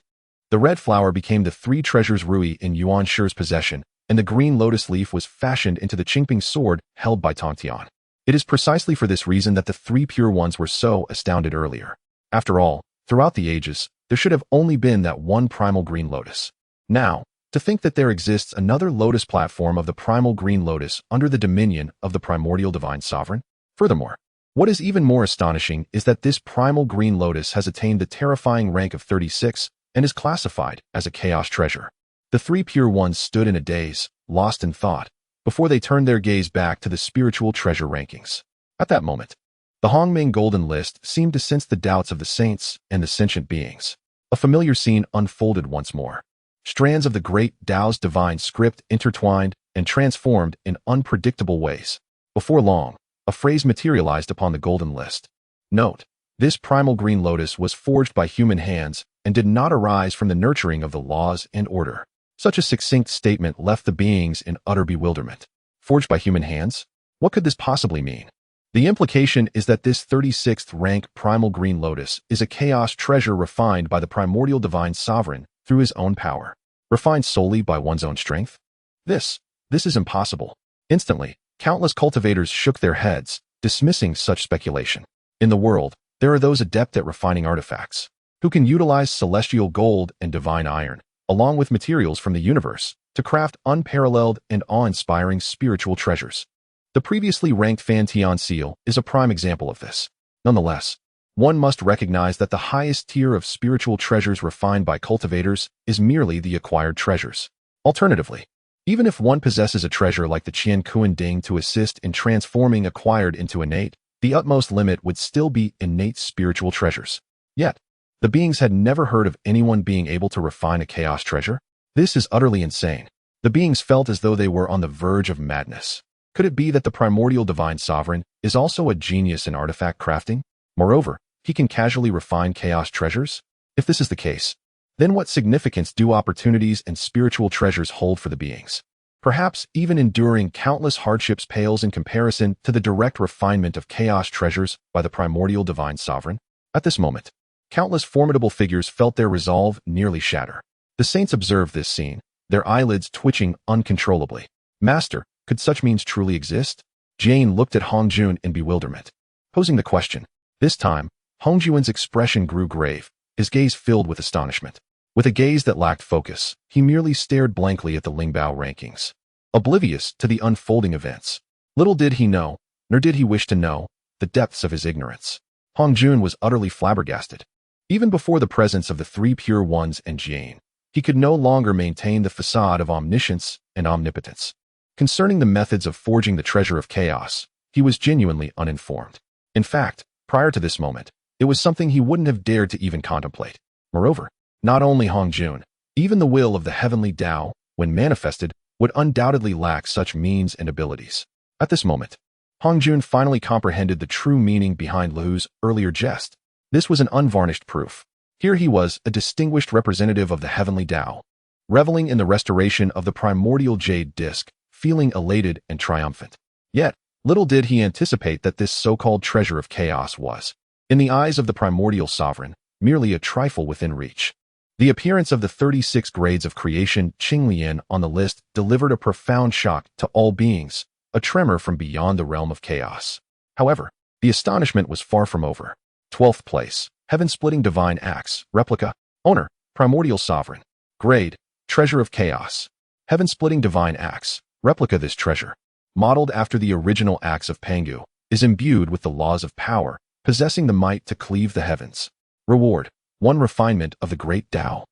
A: The red flower became the 3 treasures Rui in Yuan Shi's possession, and the green lotus leaf was fashioned into the Qingping sword held by Tongtian. It is precisely for this reason that the 3 pure ones were so astounded earlier. After all, throughout the ages, there should have only been that one primal green lotus. Now, To think that there exists another lotus platform of the primal green lotus under the dominion of the primordial divine sovereign? Furthermore, what is even more astonishing is that this primal green lotus has attained the terrifying rank of 36 and is classified as a chaos treasure. The three pure ones stood in a daze, lost in thought, before they turned their gaze back to the spiritual treasure rankings. At that moment, the Hongming Golden List seemed to sense the doubts of the saints and the sentient beings. A familiar scene unfolded once more. Strands of the Great Dao's divine script intertwined and transformed in unpredictable ways. Before long, a phrase materialized upon the Golden List. Note, this primal green lotus was forged by human hands and did not arise from the nurturing of the laws and order. Such a succinct statement left the beings in utter bewilderment. Forged by human hands? What could this possibly mean? The implication is that this 36th rank primal green lotus is a chaos treasure refined by the primordial divine sovereign through his own power. Refined solely by one's own strength? This is impossible. Instantly, countless cultivators shook their heads, dismissing such speculation. In the world, there are those adept at refining artifacts, who can utilize celestial gold and divine iron, along with materials from the universe, to craft unparalleled and awe-inspiring spiritual treasures. The previously ranked Fan Tian seal is a prime example of this. Nonetheless, one must recognize that the highest tier of spiritual treasures refined by cultivators is merely the acquired treasures. Alternatively, even if one possesses a treasure like the Qian Kuan Ding to assist in transforming acquired into innate, the utmost limit would still be innate spiritual treasures. Yet, the beings had never heard of anyone being able to refine a chaos treasure. This is utterly insane. The beings felt as though they were on the verge of madness. Could it be that the primordial divine sovereign is also a genius in artifact crafting? Moreover, he can casually refine chaos treasures? If this is the case, then what significance do opportunities and spiritual treasures hold for the beings? Perhaps even enduring countless hardships pales in comparison to the direct refinement of chaos treasures by the primordial divine sovereign. At this moment, countless formidable figures felt their resolve nearly shatter. The saints observed this scene, their eyelids twitching uncontrollably. Master, could such means truly exist? Jane looked at Hongjun in bewilderment, posing the question. This time, Hongjuan's expression grew grave, his gaze filled with astonishment. With a gaze that lacked focus, he merely stared blankly at the Lingbao rankings, oblivious to the unfolding events. Little did he know, nor did he wish to know, the depths of his ignorance. Hongjun was utterly flabbergasted. Even before the presence of the three pure ones and Jane, he could no longer maintain the facade of omniscience and omnipotence. Concerning the methods of forging the treasure of chaos, he was genuinely uninformed. In fact, prior to this moment, it was something he wouldn't have dared to even contemplate. Moreover, not only Hongjun, even the will of the heavenly Tao, when manifested, would undoubtedly lack such means and abilities. At this moment, Hongjun finally comprehended the true meaning behind Lu's earlier jest. This was an unvarnished proof. Here he was, a distinguished representative of the heavenly Tao, reveling in the restoration of the primordial jade disc, feeling elated and triumphant. Yet, little did he anticipate that this so-called treasure of chaos was, in the eyes of the primordial sovereign, merely a trifle within reach. The appearance of the 36 grades of creation Qinglian on the list delivered a profound shock to all beings, a tremor from beyond the realm of chaos. However, the astonishment was far from over. 12th place, Heaven-Splitting Divine Axe, Replica, Owner, Primordial Sovereign. Grade, Treasure of Chaos. Heaven-Splitting Divine Axe, Replica. This treasure, modeled after the original axe of Pangu, is imbued with the laws of power, possessing the might to cleave the heavens. Reward, 1 refinement of the Great Dao.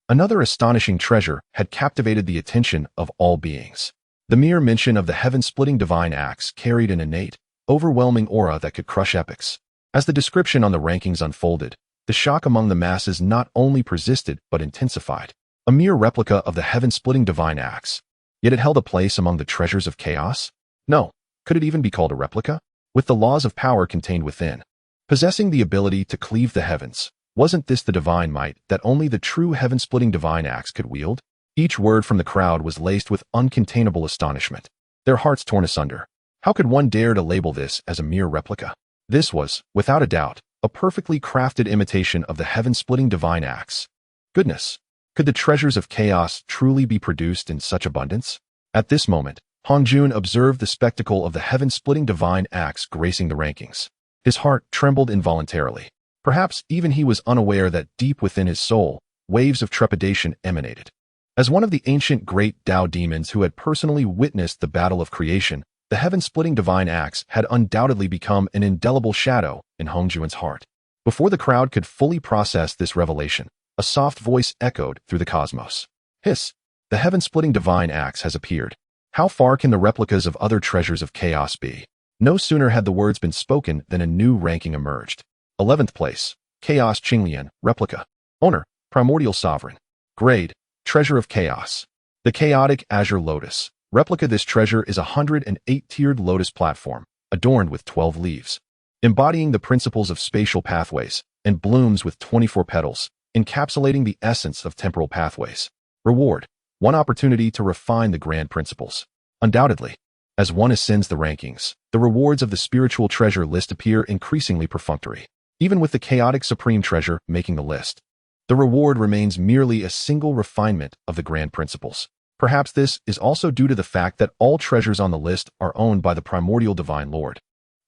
A: Another astonishing treasure had captivated the attention of all beings. The mere mention of the heaven-splitting divine axe carried an innate, overwhelming aura that could crush epics. As the description on the rankings unfolded, the shock among the masses not only persisted but intensified. A mere replica of the heaven-splitting divine axe. Yet it held a place among the treasures of chaos? No. Could it even be called a replica? With the laws of power contained within, possessing the ability to cleave the heavens, wasn't this the divine might that only the true heaven-splitting divine axe could wield? Each word from the crowd was laced with uncontainable astonishment, their hearts torn asunder. How could one dare to label this as a mere replica? This was, without a doubt, a perfectly crafted imitation of the heaven-splitting divine axe. Goodness! Could the treasures of chaos truly be produced in such abundance? At this moment, Hongjun observed the spectacle of the heaven-splitting divine axe gracing the rankings. His heart trembled involuntarily. Perhaps even he was unaware that deep within his soul, waves of trepidation emanated. As one of the ancient Great Dao demons who had personally witnessed the battle of creation, the heaven-splitting divine axe had undoubtedly become an indelible shadow in Hongjuan's heart. Before the crowd could fully process this revelation, a soft voice echoed through the cosmos. Hiss! The heaven-splitting divine axe has appeared. How far can the replicas of other treasures of chaos be? No sooner had the words been spoken than a new ranking emerged. 11th place, Chaos Qinglian, Replica. Owner, Primordial Sovereign. Grade, Treasure of Chaos. The Chaotic Azure Lotus. Replica. This treasure is a 108-tiered lotus platform, adorned with 12 leaves, embodying the principles of spatial pathways, and blooms with 24 petals, encapsulating the essence of temporal pathways. Reward, one opportunity to refine the grand principles. Undoubtedly, as one ascends the rankings, the rewards of the spiritual treasure list appear increasingly perfunctory. Even with the chaotic supreme treasure making the list, the reward remains merely a single refinement of the grand principles. Perhaps this is also due to the fact that all treasures on the list are owned by the primordial divine lord,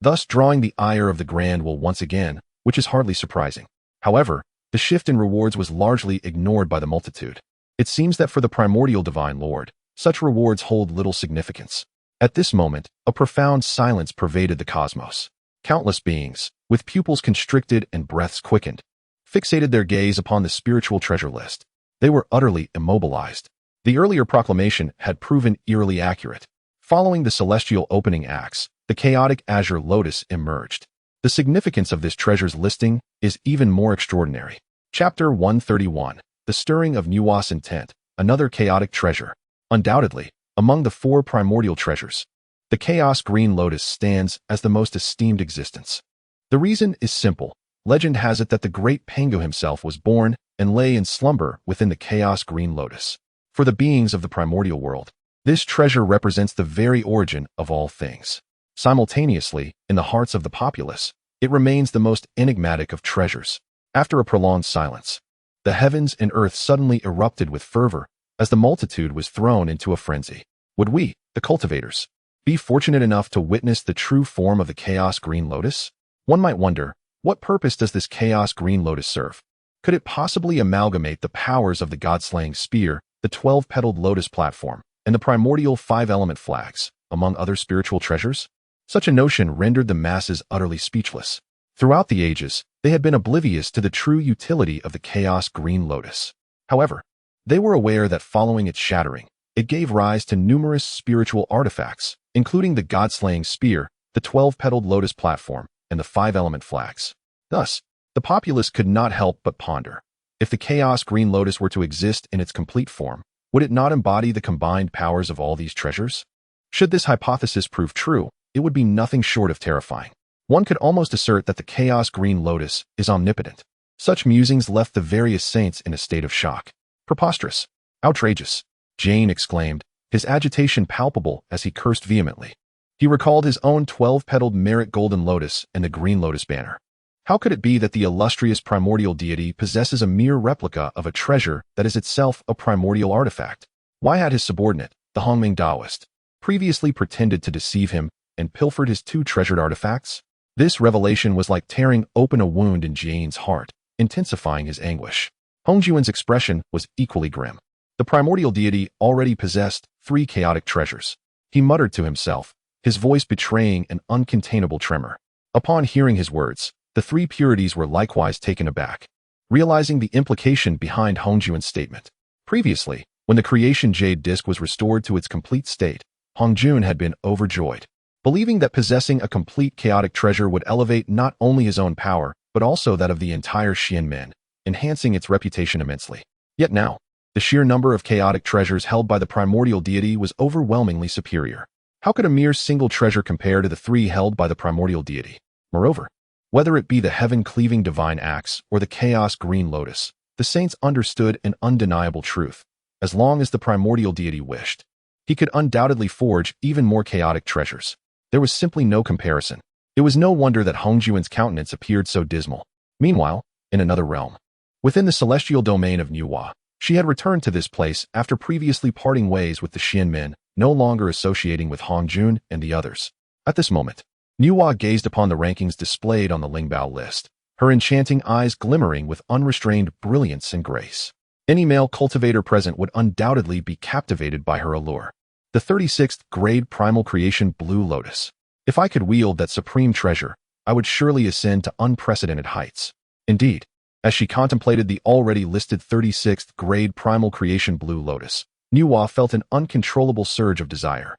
A: thus drawing the ire of the grand will once again, which is hardly surprising. However, the shift in rewards was largely ignored by the multitude. It seems that for the primordial divine lord, such rewards hold little significance. At this moment, a profound silence pervaded the cosmos. Countless beings, with pupils constricted and breaths quickened, fixated their gaze upon the spiritual treasure list. They were utterly immobilized. The earlier proclamation had proven eerily accurate. Following the celestial opening acts, the chaotic azure lotus emerged. The significance of this treasure's listing is even more extraordinary. Chapter 131, The Stirring of Nuwa's Intent, another chaotic treasure. Undoubtedly, among the 4 primordial treasures, the chaos green lotus stands as the most esteemed existence. The reason is simple. Legend has it that the great Pangu himself was born and lay in slumber within the chaos green lotus. For the beings of the primordial world, this treasure represents the very origin of all things. Simultaneously, in the hearts of the populace, it remains the most enigmatic of treasures. After a prolonged silence, the heavens and earth suddenly erupted with fervor as the multitude was thrown into a frenzy. Would we, the cultivators, be fortunate enough to witness the true form of the chaos green lotus? One might wonder, what purpose does this chaos green lotus serve? Could it possibly amalgamate the powers of the god-slaying spear, the 12-petaled lotus platform, and the primordial 5-element flags, among other spiritual treasures? Such a notion rendered the masses utterly speechless. Throughout the ages, they had been oblivious to the true utility of the chaos green lotus. However, they were aware that following its shattering, it gave rise to numerous spiritual artifacts, including the god-slaying spear, the 12-petaled lotus platform, and the 5-element flags. Thus, the populace could not help but ponder. If the chaos green lotus were to exist in its complete form, would it not embody the combined powers of all these treasures? Should this hypothesis prove true, it would be nothing short of terrifying. One could almost assert that the chaos green lotus is omnipotent. Such musings left the various saints in a state of shock. Preposterous. Outrageous. Jane exclaimed, his agitation palpable as he cursed vehemently. He recalled his own 12-petaled merit golden lotus and the green lotus banner. How could it be that the illustrious primordial deity possesses a mere replica of a treasure that is itself a primordial artifact? Why had his subordinate, the Hongming Taoist, previously pretended to deceive him and pilfered his 2 treasured artifacts? This revelation was like tearing open a wound in Jane's heart, intensifying his anguish. Hongjuan's expression was equally grim. The primordial deity already possessed 3 chaotic treasures. He muttered to himself, his voice betraying an uncontainable tremor. Upon hearing his words, the 3 purities were likewise taken aback, realizing the implication behind Hongjuan's statement. Previously, when the creation jade disc was restored to its complete state, Hongjun had been overjoyed, believing that possessing a complete chaotic treasure would elevate not only his own power, but also that of the entire Xianmen, enhancing its reputation immensely. Yet now, the sheer number of chaotic treasures held by the primordial deity was overwhelmingly superior. How could a mere single treasure compare to the 3 held by the primordial deity? Moreover, whether it be the heaven-cleaving divine axe or the chaos green lotus, the saints understood an undeniable truth. As long as the primordial deity wished, he could undoubtedly forge even more chaotic treasures. There was simply no comparison. It was no wonder that Hongjuan's countenance appeared so dismal. Meanwhile, in another realm, within the celestial domain of Nuwa, she had returned to this place after previously parting ways with the Xianmen, no longer associating with Hongjun and the others. At this moment, Nuwa gazed upon the rankings displayed on the Lingbao list, her enchanting eyes glimmering with unrestrained brilliance and grace. Any male cultivator present would undoubtedly be captivated by her allure. The 36th grade primal creation Blue Lotus. If I could wield that supreme treasure, I would surely ascend to unprecedented heights. Indeed, as she contemplated the already listed 36th grade primal creation Blue Lotus, Nuwa felt an uncontrollable surge of desire.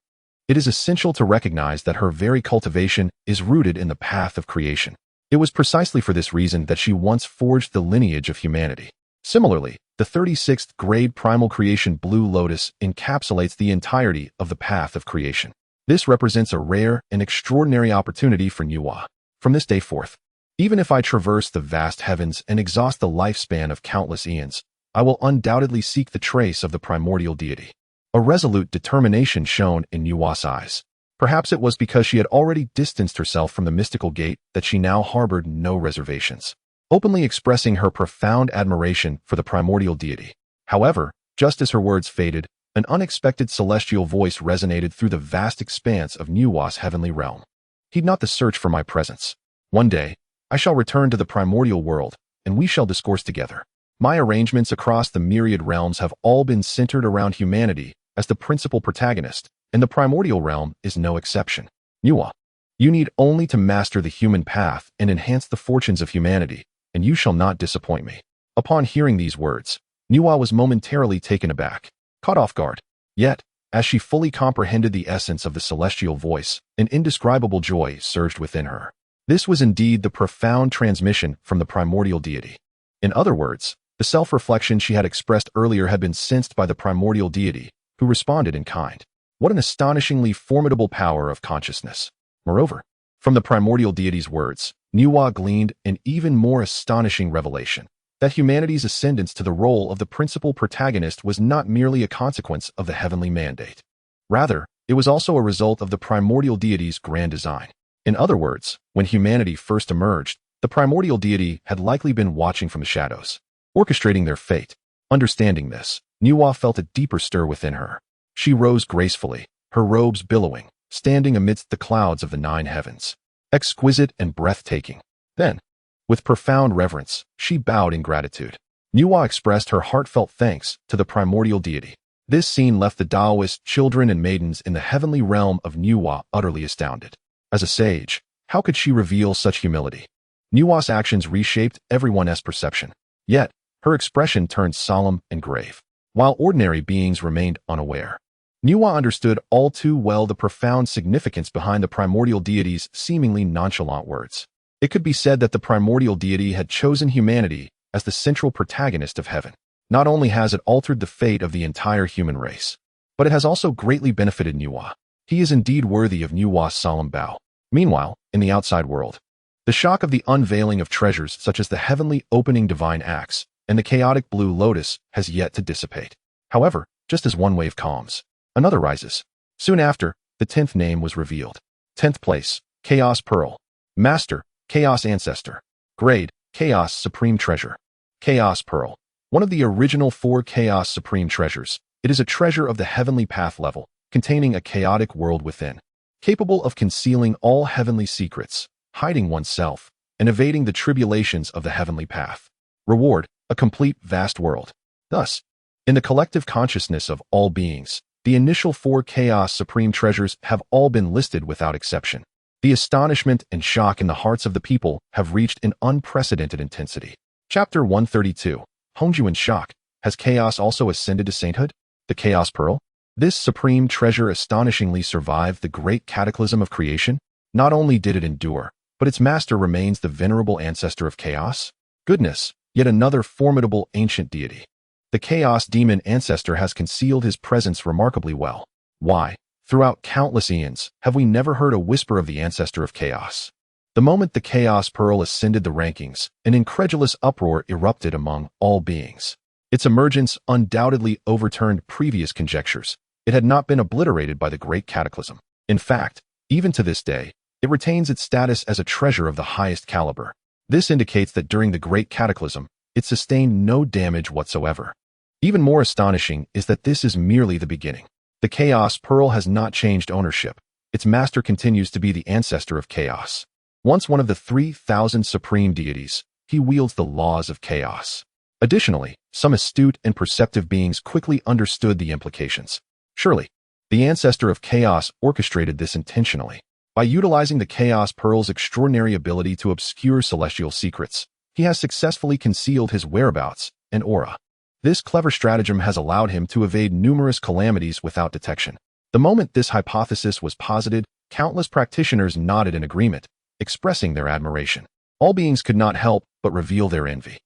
A: It is essential to recognize that her very cultivation is rooted in the path of creation. It was precisely for this reason that she once forged the lineage of humanity. Similarly, the 36th grade primal creation Blue Lotus encapsulates the entirety of the path of creation. This represents a rare and extraordinary opportunity for Nuwa. From this day forth, even if I traverse the vast heavens and exhaust the lifespan of countless eons, I will undoubtedly seek the trace of the primordial deity. A resolute determination shone in Nuwa's eyes. Perhaps it was because she had already distanced herself from the mystical gate that she now harbored no reservations, openly expressing her profound admiration for the primordial deity. However, just as her words faded, an unexpected celestial voice resonated through the vast expanse of Nuwa's heavenly realm. Heed not the search for my presence. One day, I shall return to the primordial world, and we shall discourse together. My arrangements across the myriad realms have all been centered around humanity as the principal protagonist, and the primordial realm is no exception. Nuwa, you need only to master the human path and enhance the fortunes of humanity, and you shall not disappoint me. Upon hearing these words, Nuwa was momentarily taken aback, caught off guard. Yet, as she fully comprehended the essence of the celestial voice, an indescribable joy surged within her. This was indeed the profound transmission from the primordial deity. In other words, the self-reflection she had expressed earlier had been sensed by the primordial deity, who responded in kind. What an astonishingly formidable power of consciousness. Moreover, from the primordial deity's words, Nuwa gleaned an even more astonishing revelation, that humanity's ascendance to the role of the principal protagonist was not merely a consequence of the heavenly mandate. Rather, it was also a result of the primordial deity's grand design. In other words, when humanity first emerged, the primordial deity had likely been watching from the shadows, orchestrating their fate. Understanding this, Nuwa felt a deeper stir within her. She rose gracefully, her robes billowing, standing amidst the clouds of the 9 heavens. Exquisite and breathtaking. Then, with profound reverence, she bowed in gratitude. Nuwa expressed her heartfelt thanks to the primordial deity. This scene left the Taoist children and maidens in the heavenly realm of Nuwa utterly astounded. As a sage, how could she reveal such humility? Nuwa's actions reshaped everyone's perception. Yet, her expression turned solemn and grave. While ordinary beings remained unaware, Nuwa understood all too well the profound significance behind the primordial deity's seemingly nonchalant words. It could be said that the primordial deity had chosen humanity as the central protagonist of heaven. Not only has it altered the fate of the entire human race, but it has also greatly benefited Nuwa. He is indeed worthy of Nuwa's solemn bow. Meanwhile, in the outside world, the shock of the unveiling of treasures such as the heavenly opening divine axe and the chaotic Blue Lotus has yet to dissipate. However, just as one wave calms, another rises. Soon after, the 10th name was revealed. 10th place, Chaos Pearl. Master, Chaos Ancestor. Grade, Chaos Supreme Treasure. Chaos Pearl. One of the original 4 Chaos Supreme Treasures, it is a treasure of the heavenly path level, containing a chaotic world within, capable of concealing all heavenly secrets, hiding oneself, and evading the tribulations of the heavenly path. Reward, a complete vast world. Thus, in the collective consciousness of all beings, the initial 4 Chaos Supreme Treasures have all been listed without exception. The astonishment and shock in the hearts of the people have reached an unprecedented intensity. Chapter 132. Hongju in shock. Has chaos also ascended to sainthood? The Chaos Pearl? This supreme treasure astonishingly survived the great cataclysm of creation. Not only did it endure, but its master remains the venerable ancestor of chaos. Goodness, yet another formidable ancient deity. The chaos demon ancestor has concealed his presence remarkably well. Why, throughout countless eons, have we never heard a whisper of the ancestor of chaos? The moment the Chaos Pearl ascended the rankings, an incredulous uproar erupted among all beings. Its emergence undoubtedly overturned previous conjectures. It had not been obliterated by the Great Cataclysm. In fact, even to this day, it retains its status as a treasure of the highest caliber. This indicates that during the Great Cataclysm, it sustained no damage whatsoever. Even more astonishing is that this is merely the beginning. The Chaos Pearl has not changed ownership. Its master continues to be the ancestor of chaos. Once one of the 3,000 supreme deities, he wields the laws of chaos. Additionally, some astute and perceptive beings quickly understood the implications. Surely, the ancestor of chaos orchestrated this intentionally. By utilizing the Chaos Pearl's extraordinary ability to obscure celestial secrets, he has successfully concealed his whereabouts and aura. This clever stratagem has allowed him to evade numerous calamities without detection. The moment this hypothesis was posited, countless practitioners nodded in agreement, expressing their admiration. All beings could not help but reveal their envy.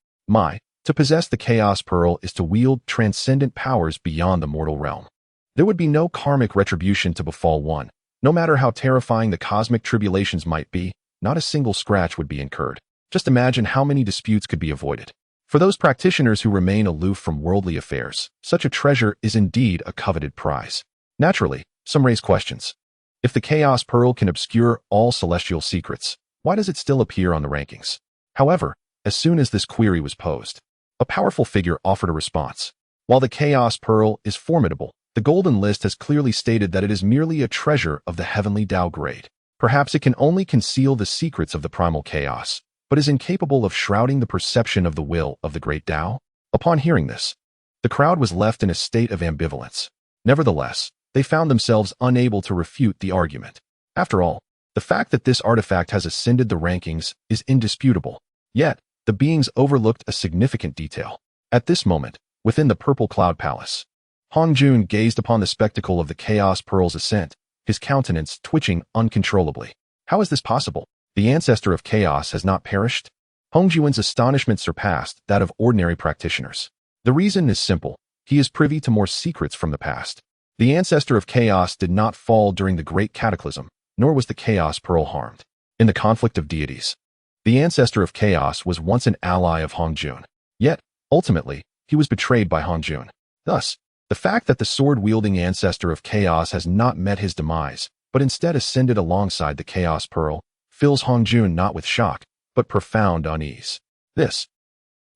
A: To possess the Chaos Pearl is to wield transcendent powers beyond the mortal realm. There would be no karmic retribution to befall one. No matter how terrifying the cosmic tribulations might be, not a single scratch would be incurred. Just imagine how many disputes could be avoided. For those practitioners who remain aloof from worldly affairs, such a treasure is indeed a coveted prize. Naturally, some raise questions. If the Chaos Pearl can obscure all celestial secrets, why does it still appear on the rankings? However, as soon as this query was posed, a powerful figure offered a response. While the Chaos Pearl is formidable, the Golden List has clearly stated that it is merely a treasure of the heavenly Dao grade. Perhaps it can only conceal the secrets of the primal chaos, but is incapable of shrouding the perception of the will of the Great Dao. Upon hearing this, the crowd was left in a state of ambivalence. Nevertheless, they found themselves unable to refute the argument. After all, the fact that this artifact has ascended the rankings is indisputable. Yet, the beings overlooked a significant detail. At this moment, within the Purple Cloud Palace, Hongjun gazed upon the spectacle of the Chaos Pearl's ascent, his countenance twitching uncontrollably. How is this possible? The ancestor of chaos has not perished? Hongjun's astonishment surpassed that of ordinary practitioners. The reason is simple. He is privy to more secrets from the past. The ancestor of chaos did not fall during the Great Cataclysm, nor was the Chaos Pearl harmed. In the conflict of deities, the ancestor of chaos was once an ally of Hongjun. Yet, ultimately, he was betrayed by Hongjun. Thus, the fact that the sword-wielding ancestor of chaos has not met his demise, but instead ascended alongside the Chaos Pearl, fills Hongjun not with shock, but profound unease.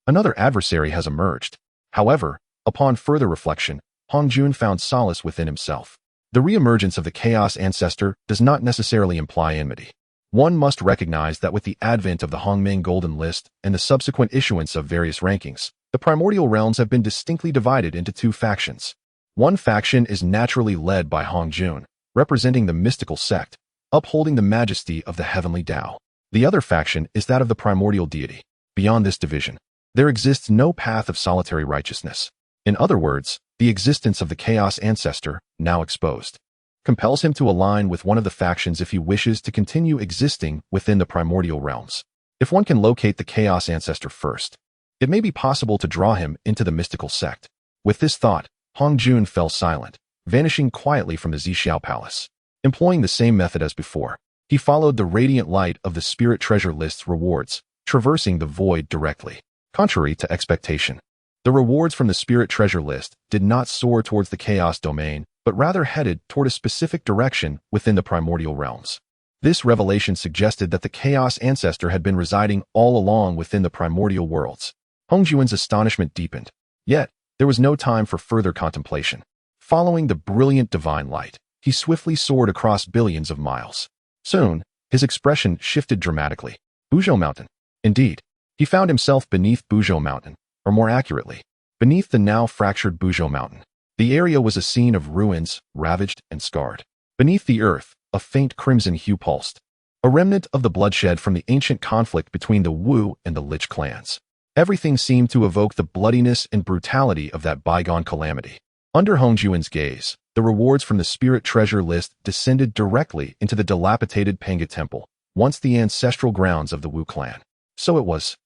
A: Another adversary has emerged. However, upon further reflection, Hongjun found solace within himself. The re-emergence of the Chaos Ancestor does not necessarily imply enmity. One must recognize that with the advent of the Hongming Golden List and the subsequent issuance of various rankings, the primordial realms have been distinctly divided into two factions. One faction is naturally led by Hongjun, representing the mystical sect, upholding the majesty of the heavenly Dao. The other faction is that of the primordial deity. Beyond this division, there exists no path of solitary righteousness. In other words, the existence of the Chaos Ancestor, now exposed, compels him to align with one of the factions if he wishes to continue existing within the primordial realms. If one can locate the Chaos Ancestor first, it may be possible to draw him into the mystical sect. With this thought, Hongjun fell silent, vanishing quietly from the Zixiao Palace. Employing the same method as before, he followed the radiant light of the Spirit Treasure List's rewards, traversing the void directly. Contrary to expectation, the rewards from the Spirit Treasure List did not soar towards the Chaos domain, but rather headed toward a specific direction within the primordial realms. This revelation suggested that the Chaos Ancestor had been residing all along within the primordial worlds. Hongjun's astonishment deepened. Yet, there was no time for further contemplation. Following the brilliant divine light, he swiftly soared across billions of miles. Soon, his expression shifted dramatically. Buzhou Mountain. Indeed, he found himself beneath Buzhou Mountain, or more accurately, beneath the now fractured Buzhou Mountain. The area was a scene of ruins, ravaged and scarred. Beneath the earth, a faint crimson hue pulsed, a remnant of the bloodshed from the ancient conflict between the Wu and the Lich clans. Everything seemed to evoke the bloodiness and brutality of that bygone calamity. Under Hongjun's gaze, the rewards from the Spirit Treasure List descended directly into the dilapidated Panga Temple, once the ancestral grounds of the Wu clan. So it was.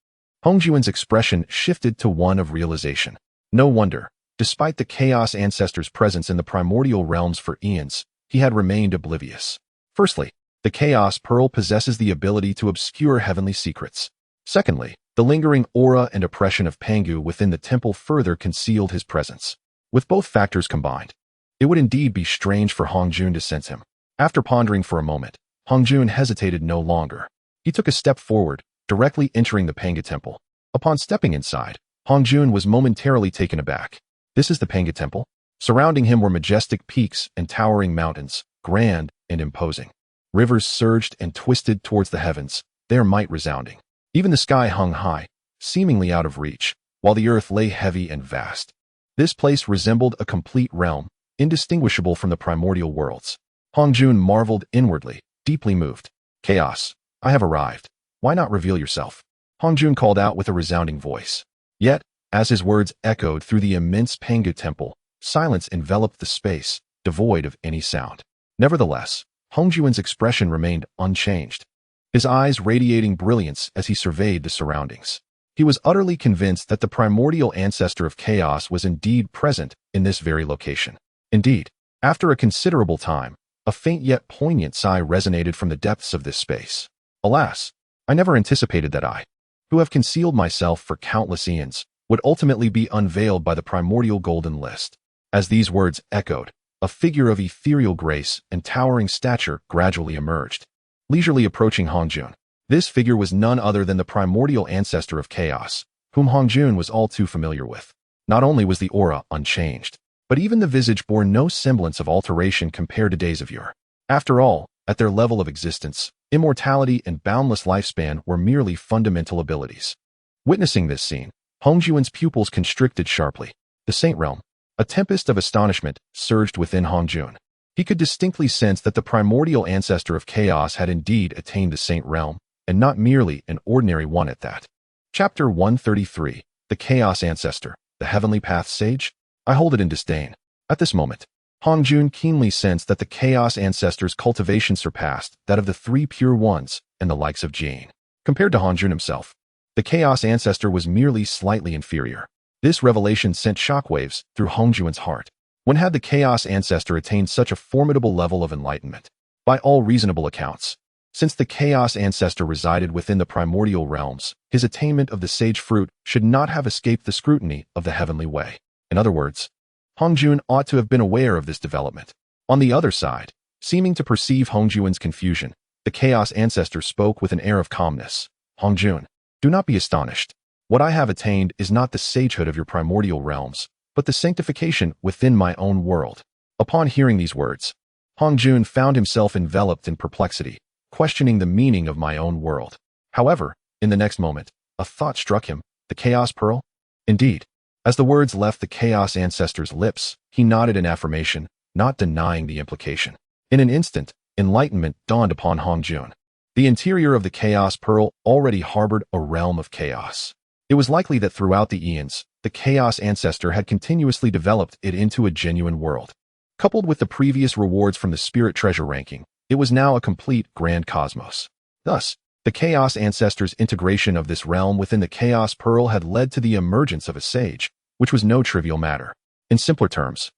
A: Hongjun's expression shifted to one of realization. No wonder. Despite the Chaos Ancestor's presence in the primordial realms for eons, he had remained oblivious. Firstly, the Chaos Pearl possesses the ability to obscure heavenly secrets. Secondly, the lingering aura and oppression of Pangu within the temple further concealed his presence. With both factors combined, it would indeed be strange for Hongjun to sense him. After pondering for a moment, Hongjun hesitated no longer. He took a step forward, directly entering the Panga Temple. Upon stepping inside, Hongjun was momentarily taken aback. This is the Panga Temple? Surrounding him were majestic peaks and towering mountains, grand and imposing. Rivers surged and twisted towards the heavens, their might resounding. Even the sky hung high, seemingly out of reach, while the earth lay heavy and vast. This place resembled a complete realm, indistinguishable from the primordial worlds. Hongjun marveled inwardly, deeply moved. Chaos, I have arrived. Why not reveal yourself? Hongjun called out with a resounding voice. Yet, as his words echoed through the immense Pangu temple, silence enveloped the space, devoid of any sound. Nevertheless, Hongjun's expression remained unchanged, his eyes radiating brilliance as he surveyed the surroundings. He was utterly convinced that the primordial ancestor of chaos was indeed present in this very location. Indeed, after a considerable time, a faint yet poignant sigh resonated from the depths of this space. Alas, I never anticipated that I, who have concealed myself for countless eons, would ultimately be unveiled by the primordial golden list. As these words echoed, a figure of ethereal grace and towering stature gradually emerged, leisurely approaching Hongjun. This figure was none other than the primordial ancestor of chaos, whom Hongjun was all too familiar with. Not only was the aura unchanged, but even the visage bore no semblance of alteration compared to days of yore. After all, at their level of existence, immortality and boundless lifespan were merely fundamental abilities. Witnessing this scene, Hongjun's pupils constricted sharply. The Saint Realm. A tempest of astonishment surged within Hongjun. He could distinctly sense that the primordial ancestor of chaos had indeed attained the Saint Realm, and not merely an ordinary one at that. Chapter 133, The Chaos Ancestor, the Heavenly Path Sage? I hold it in disdain. At this moment, Hongjun keenly sensed that the Chaos Ancestor's cultivation surpassed that of the three pure ones and the likes of Jane. Compared to Hongjun himself, the Chaos Ancestor was merely slightly inferior. This revelation sent shockwaves through Hongjun's heart. When had the Chaos Ancestor attained such a formidable level of enlightenment? By all reasonable accounts, since the Chaos Ancestor resided within the primordial realms, his attainment of the sage fruit should not have escaped the scrutiny of the heavenly way. In other words, Hongjun ought to have been aware of this development. On the other side, seeming to perceive Hongjun's confusion, the Chaos Ancestor spoke with an air of calmness. Hongjun, do not be astonished. What I have attained is not the sagehood of your primordial realms, but the sanctification within my own world. Upon hearing these words, Hongjun found himself enveloped in perplexity, questioning the meaning of my own world. However, in the next moment, a thought struck him. The Chaos Pearl? Indeed. As the words left the Chaos Ancestor's lips, he nodded in affirmation, not denying the implication. In an instant, enlightenment dawned upon Hongjun. The interior of the Chaos Pearl already harbored a realm of chaos. It was likely that throughout the eons, the Chaos Ancestor had continuously developed it into a genuine world. Coupled with the previous rewards from the Spirit Treasure ranking, it was now a complete grand cosmos. Thus, the Chaos Ancestor's integration of this realm within the Chaos Pearl had led to the emergence of a sage, which was no trivial matter. In simpler terms,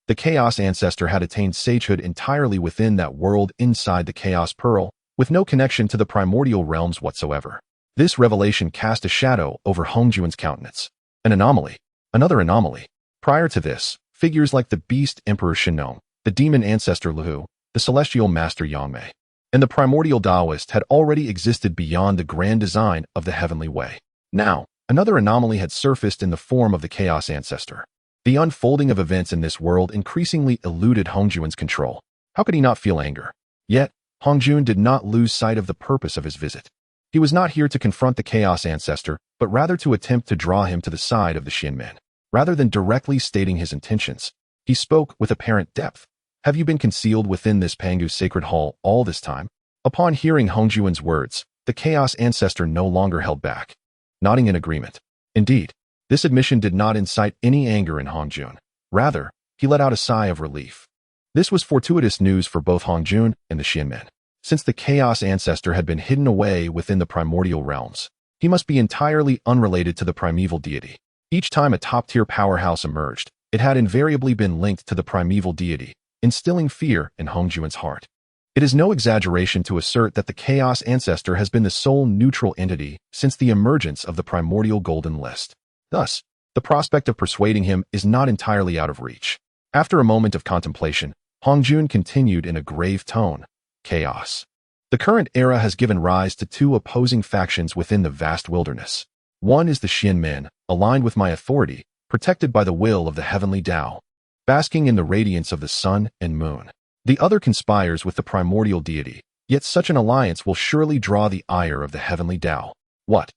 A: the Chaos Ancestor had attained sagehood entirely within that world inside the Chaos Pearl, with no connection to the primordial realms whatsoever. This revelation cast a shadow over Hongjun's countenance. An anomaly. Another anomaly. Prior to this, figures like the Beast Emperor Shinnong, the Demon Ancestor Liu, the Celestial Master Yangmei, and the Primordial Taoist had already existed beyond the grand design of the Heavenly Way. Now, another anomaly had surfaced in the form of the Chaos Ancestor. The unfolding of events in this world increasingly eluded Hongjun's control. How could he not feel anger? Yet, Hongjun did not lose sight of the purpose of his visit. He was not here to confront the Chaos Ancestor, but rather to attempt to draw him to the side of the Shinmen. Rather than directly stating his intentions, he spoke with apparent depth. Have you been concealed within this Pangu sacred hall all this time? Upon hearing Hongjun's words, the Chaos Ancestor no longer held back, nodding in agreement. Indeed, this admission did not incite any anger in Hongjun. Rather, he let out a sigh of relief. This was fortuitous news for both Hongjun and the Shinmen. Since the Chaos Ancestor had been hidden away within the primordial realms, he must be entirely unrelated to the primeval deity. Each time a top-tier powerhouse emerged, it had invariably been linked to the primeval deity, instilling fear in Hongjun's heart. It is no exaggeration to assert that the Chaos Ancestor has been the sole neutral entity since the emergence of the primordial golden list. Thus, the prospect of persuading him is not entirely out of reach. After a moment of contemplation, Hongjun continued in a grave tone. Chaos. The current era has given rise to two opposing factions within the vast wilderness. One is the Shinmen, aligned with my authority, protected by the will of the heavenly Tao, basking in the radiance of the sun and moon. The other conspires with the primordial deity, yet such an alliance will surely draw the ire of the heavenly Tao. What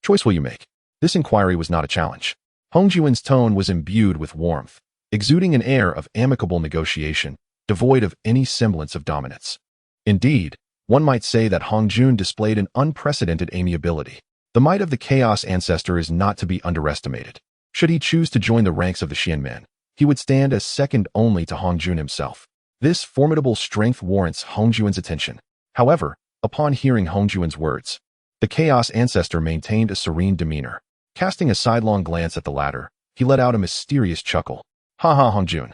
A: choice will you make? This inquiry was not a challenge. Hong Juan's tone was imbued with warmth, exuding an air of amicable negotiation, devoid of any semblance of dominance. Indeed, one might say that Hong Jun displayed an unprecedented amiability. The might of the Chaos Ancestor is not to be underestimated. Should he choose to join the ranks of the Xianmen, he would stand as second only to Hong Jun himself. This formidable strength warrants Hong Juan's attention. However, upon hearing Hong Juan's words, the Chaos Ancestor maintained a serene demeanor. Casting a sidelong glance at the latter, he let out a mysterious chuckle. Ha ha, Hong Jun.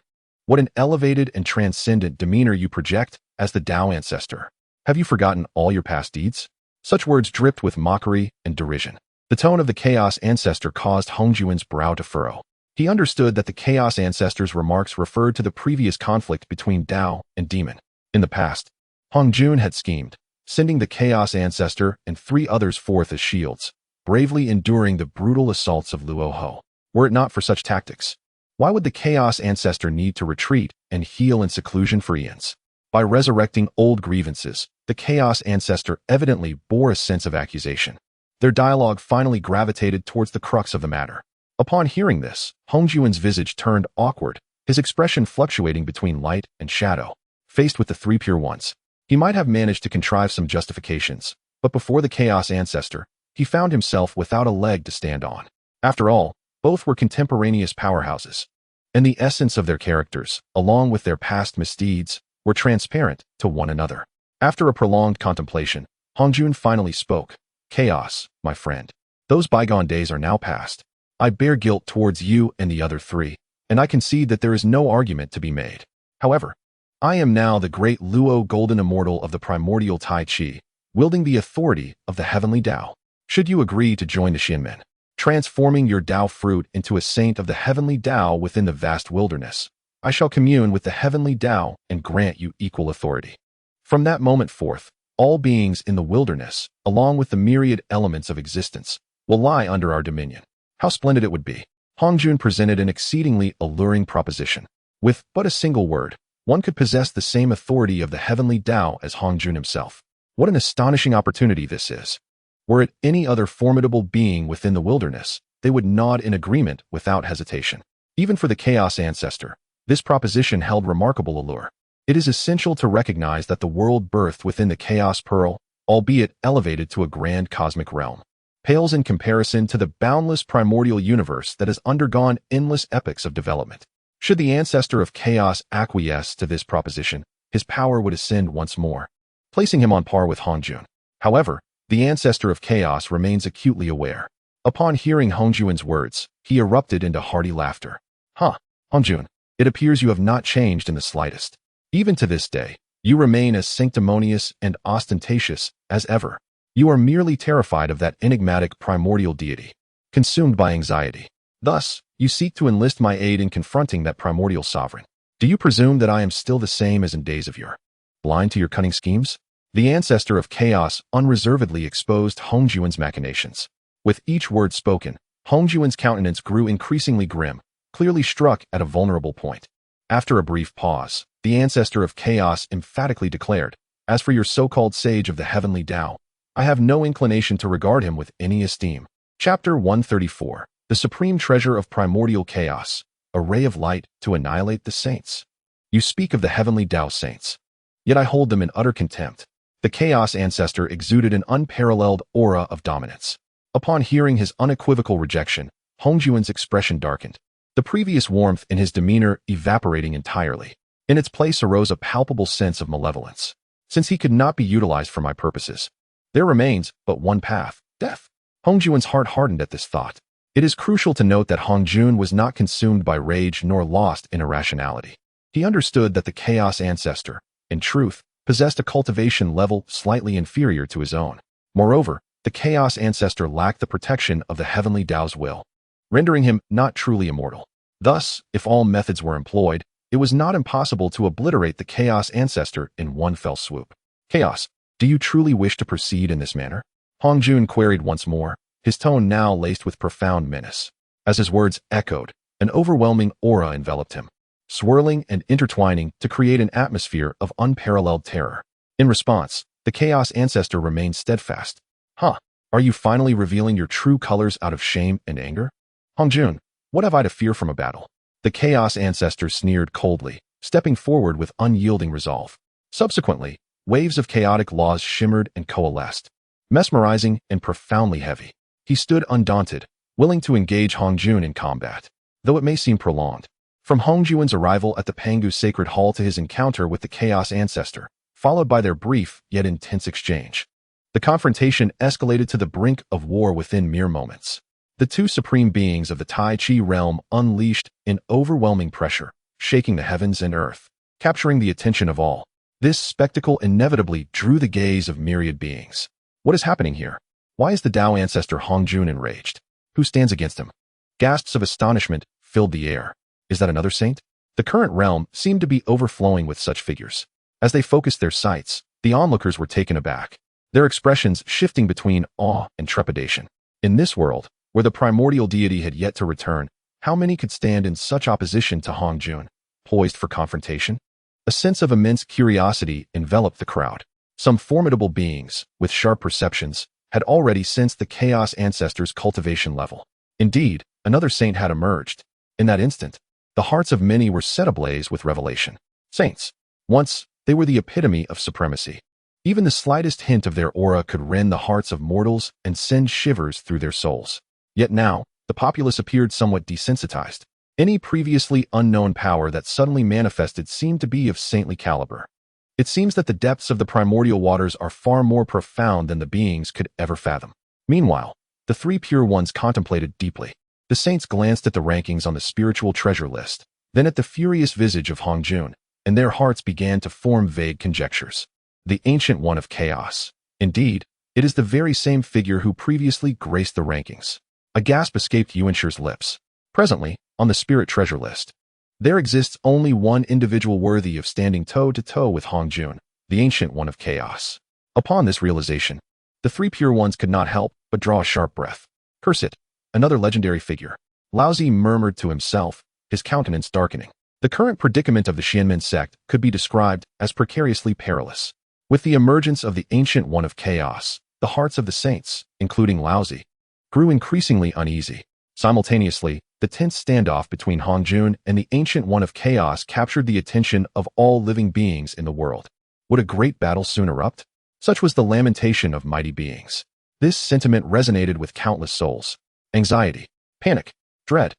A: What an elevated and transcendent demeanor you project as the Dao Ancestor. Have you forgotten all your past deeds? Such words dripped with mockery and derision. The tone of the Chaos Ancestor caused Hong Juan's brow to furrow. He understood that the Chaos Ancestor's remarks referred to the previous conflict between Dao and Demon. In the past, Hong Jun had schemed, sending the Chaos Ancestor and 3 others forth as shields, bravely enduring the brutal assaults of Luo Ho. Were it not for such tactics, why would the Chaos Ancestor need to retreat and heal in seclusion for eons? By resurrecting old grievances, the Chaos Ancestor evidently bore a sense of accusation. Their dialogue finally gravitated towards the crux of the matter. Upon hearing this, Hong Juan's visage turned awkward, his expression fluctuating between light and shadow. Faced with the 3 pure ones, he might have managed to contrive some justifications, but before the Chaos Ancestor, he found himself without a leg to stand on. After all, both were contemporaneous powerhouses, and the essence of their characters, along with their past misdeeds, were transparent to one another. After a prolonged contemplation, Hong Jun finally spoke. Chaos, my friend. Those bygone days are now past. I bear guilt towards you and the other 3, and I concede that there is no argument to be made. However, I am now the great Luo Golden Immortal of the Primordial Tai Chi, wielding the authority of the Heavenly Dao. Should you agree to join the Xianmen, transforming your Dao fruit into a saint of the Heavenly Dao within the vast wilderness, I shall commune with the Heavenly Dao and grant you equal authority. From that moment forth, all beings in the wilderness, along with the myriad elements of existence, will lie under our dominion. How splendid it would be. Hong Jun presented an exceedingly alluring proposition. With but a single word, one could possess the same authority of the Heavenly Dao as Hong Jun himself. What an astonishing opportunity this is. Were it any other formidable being within the wilderness, they would nod in agreement without hesitation. Even for the Chaos Ancestor, this proposition held remarkable allure. It is essential to recognize that the world birthed within the Chaos Pearl, albeit elevated to a grand cosmic realm, pales in comparison to the boundless primordial universe that has undergone endless epochs of development. Should the Ancestor of Chaos acquiesce to this proposition, his power would ascend once more, placing him on par with Hong Jun. However, the Ancestor of Chaos remains acutely aware. Upon hearing Hong Juan's words, he erupted into hearty laughter. Hong Jun, it appears you have not changed in the slightest. Even to this day, you remain as sanctimonious and ostentatious as ever. You are merely terrified of that enigmatic primordial deity, consumed by anxiety. Thus, you seek to enlist my aid in confronting that primordial sovereign. Do you presume that I am still the same as in days of yore, blind to your cunning schemes? The Ancestor of Chaos unreservedly exposed Hong Juan's machinations. With each word spoken, Hong Juan's countenance grew increasingly grim, clearly struck at a vulnerable point. After a brief pause, the Ancestor of Chaos emphatically declared, "As for your so-called sage of the Heavenly Dao, I have no inclination to regard him with any esteem." Chapter 134. The Supreme Treasure of Primordial Chaos, a ray of light to annihilate the saints. You speak of the Heavenly Dao saints, yet I hold them in utter contempt. The Chaos Ancestor exuded an unparalleled aura of dominance. Upon hearing his unequivocal rejection, Hong Juan's expression darkened, the previous warmth in his demeanor evaporating entirely. In its place arose a palpable sense of malevolence. Since he could not be utilized for my purposes, there remains but one path, death. Hong Juan's heart hardened at this thought. It is crucial to note that Hong Jun was not consumed by rage nor lost in irrationality. He understood that the Chaos Ancestor, in truth, possessed a cultivation level slightly inferior to his own. Moreover, the Chaos Ancestor lacked the protection of the Heavenly Dao's will, rendering him not truly immortal. Thus, if all methods were employed, it was not impossible to obliterate the Chaos Ancestor in one fell swoop. Chaos, do you truly wish to proceed in this manner? Hong Jun queried once more, his tone now laced with profound menace. As his words echoed, an overwhelming aura enveloped him, swirling and intertwining to create an atmosphere of unparalleled terror. In response, the Chaos Ancestor remained steadfast. Are you finally revealing your true colors out of shame and anger? Hongjun, what have I to fear from a battle? The Chaos Ancestor sneered coldly, stepping forward with unyielding resolve. Subsequently, waves of chaotic laws shimmered and coalesced, mesmerizing and profoundly heavy. He stood undaunted, willing to engage Hongjun in combat, though it may seem prolonged. From Hongjun's arrival at the Pangu Sacred Hall to his encounter with the Chaos Ancestor, followed by their brief yet intense exchange, the confrontation escalated to the brink of war within mere moments. The two supreme beings of the Tai Chi realm unleashed an overwhelming pressure, shaking the heavens and earth, capturing the attention of all. This spectacle inevitably drew the gaze of myriad beings. What is happening here? Why is the Dao Ancestor Hongjun enraged? Who stands against him? Gasps of astonishment filled the air. Is that another saint? The current realm seemed to be overflowing with such figures. As they focused their sights, the onlookers were taken aback, their expressions shifting between awe and trepidation. In this world, where the primordial deity had yet to return, how many could stand in such opposition to Hongjun, poised for confrontation? A sense of immense curiosity enveloped the crowd. Some formidable beings, with sharp perceptions, had already sensed the Chaos Ancestor's cultivation level. Indeed, another saint had emerged. In that instant, the hearts of many were set ablaze with revelation. Saints. Once, they were the epitome of supremacy. Even the slightest hint of their aura could rend the hearts of mortals and send shivers through their souls. Yet now, the populace appeared somewhat desensitized. Any previously unknown power that suddenly manifested seemed to be of saintly caliber. It seems that the depths of the primordial waters are far more profound than the beings could ever fathom. Meanwhile, the three pure ones contemplated deeply. The saints glanced at the rankings on the spiritual treasure list, then at the furious visage of Hongjun, and their hearts began to form vague conjectures. The Ancient One of Chaos. Indeed, it is the very same figure who previously graced the rankings. A gasp escaped Yuanshir's lips. Presently, on the spirit treasure list, there exists only one individual worthy of standing toe-to-toe with Hongjun, the Ancient One of Chaos. Upon this realization, the three pure ones could not help but draw a sharp breath. Curse it! Another legendary figure. Laozi murmured to himself, his countenance darkening. The current predicament of the Xianmen sect could be described as precariously perilous. With the emergence of the Ancient One of Chaos, the hearts of the saints, including Laozi, grew increasingly uneasy. Simultaneously, the tense standoff between Hongjun and the Ancient One of Chaos captured the attention of all living beings in the world. Would a great battle soon erupt? Such was the lamentation of mighty beings. This sentiment resonated with countless souls. Anxiety, panic, dread.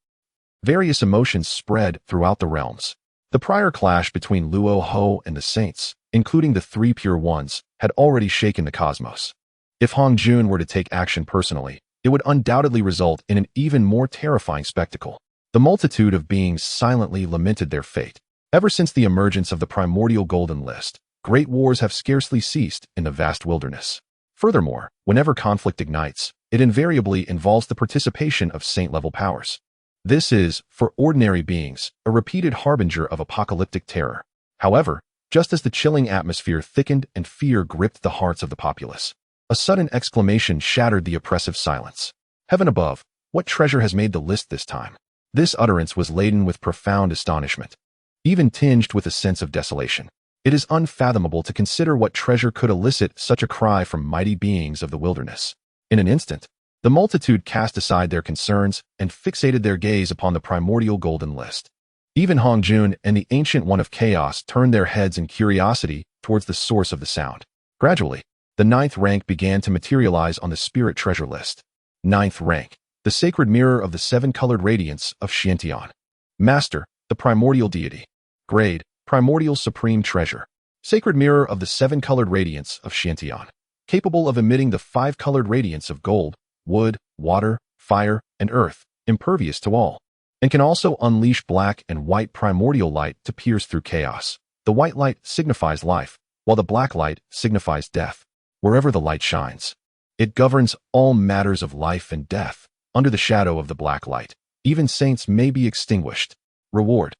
A: Various emotions spread throughout the realms. The prior clash between Luo Ho and the saints, including the three pure ones, had already shaken the cosmos. If Hongjun were to take action personally, it would undoubtedly result in an even more terrifying spectacle. The multitude of beings silently lamented their fate. Ever since the emergence of the primordial golden list, great wars have scarcely ceased in the vast wilderness. Furthermore, whenever conflict ignites, it invariably involves the participation of saint-level powers. This is, for ordinary beings, a repeated harbinger of apocalyptic terror. However, just as the chilling atmosphere thickened and fear gripped the hearts of the populace, a sudden exclamation shattered the oppressive silence. Heaven above, what treasure has made the list this time? This utterance was laden with profound astonishment, even tinged with a sense of desolation. It is unfathomable to consider what treasure could elicit such a cry from mighty beings of the wilderness. In an instant, the multitude cast aside their concerns and fixated their gaze upon the primordial golden list. Even Hongjun and the Ancient One of Chaos turned their heads in curiosity towards the source of the sound. Gradually, the 9th rank began to materialize on the spirit treasure list. 9th rank, the sacred mirror of the 7-colored radiance of Xiantian. Master, the primordial deity. Grade, primordial supreme treasure. Sacred mirror of the 7-colored radiance of Xiantian. Capable of emitting the 5-colored radiance of gold, wood, water, fire, and earth, impervious to all, and can also unleash black and white primordial light to pierce through chaos. The white light signifies life, while the black light signifies death. Wherever the light shines, it governs all matters of life and death. Under the shadow of the black light, even saints may be extinguished. Reward.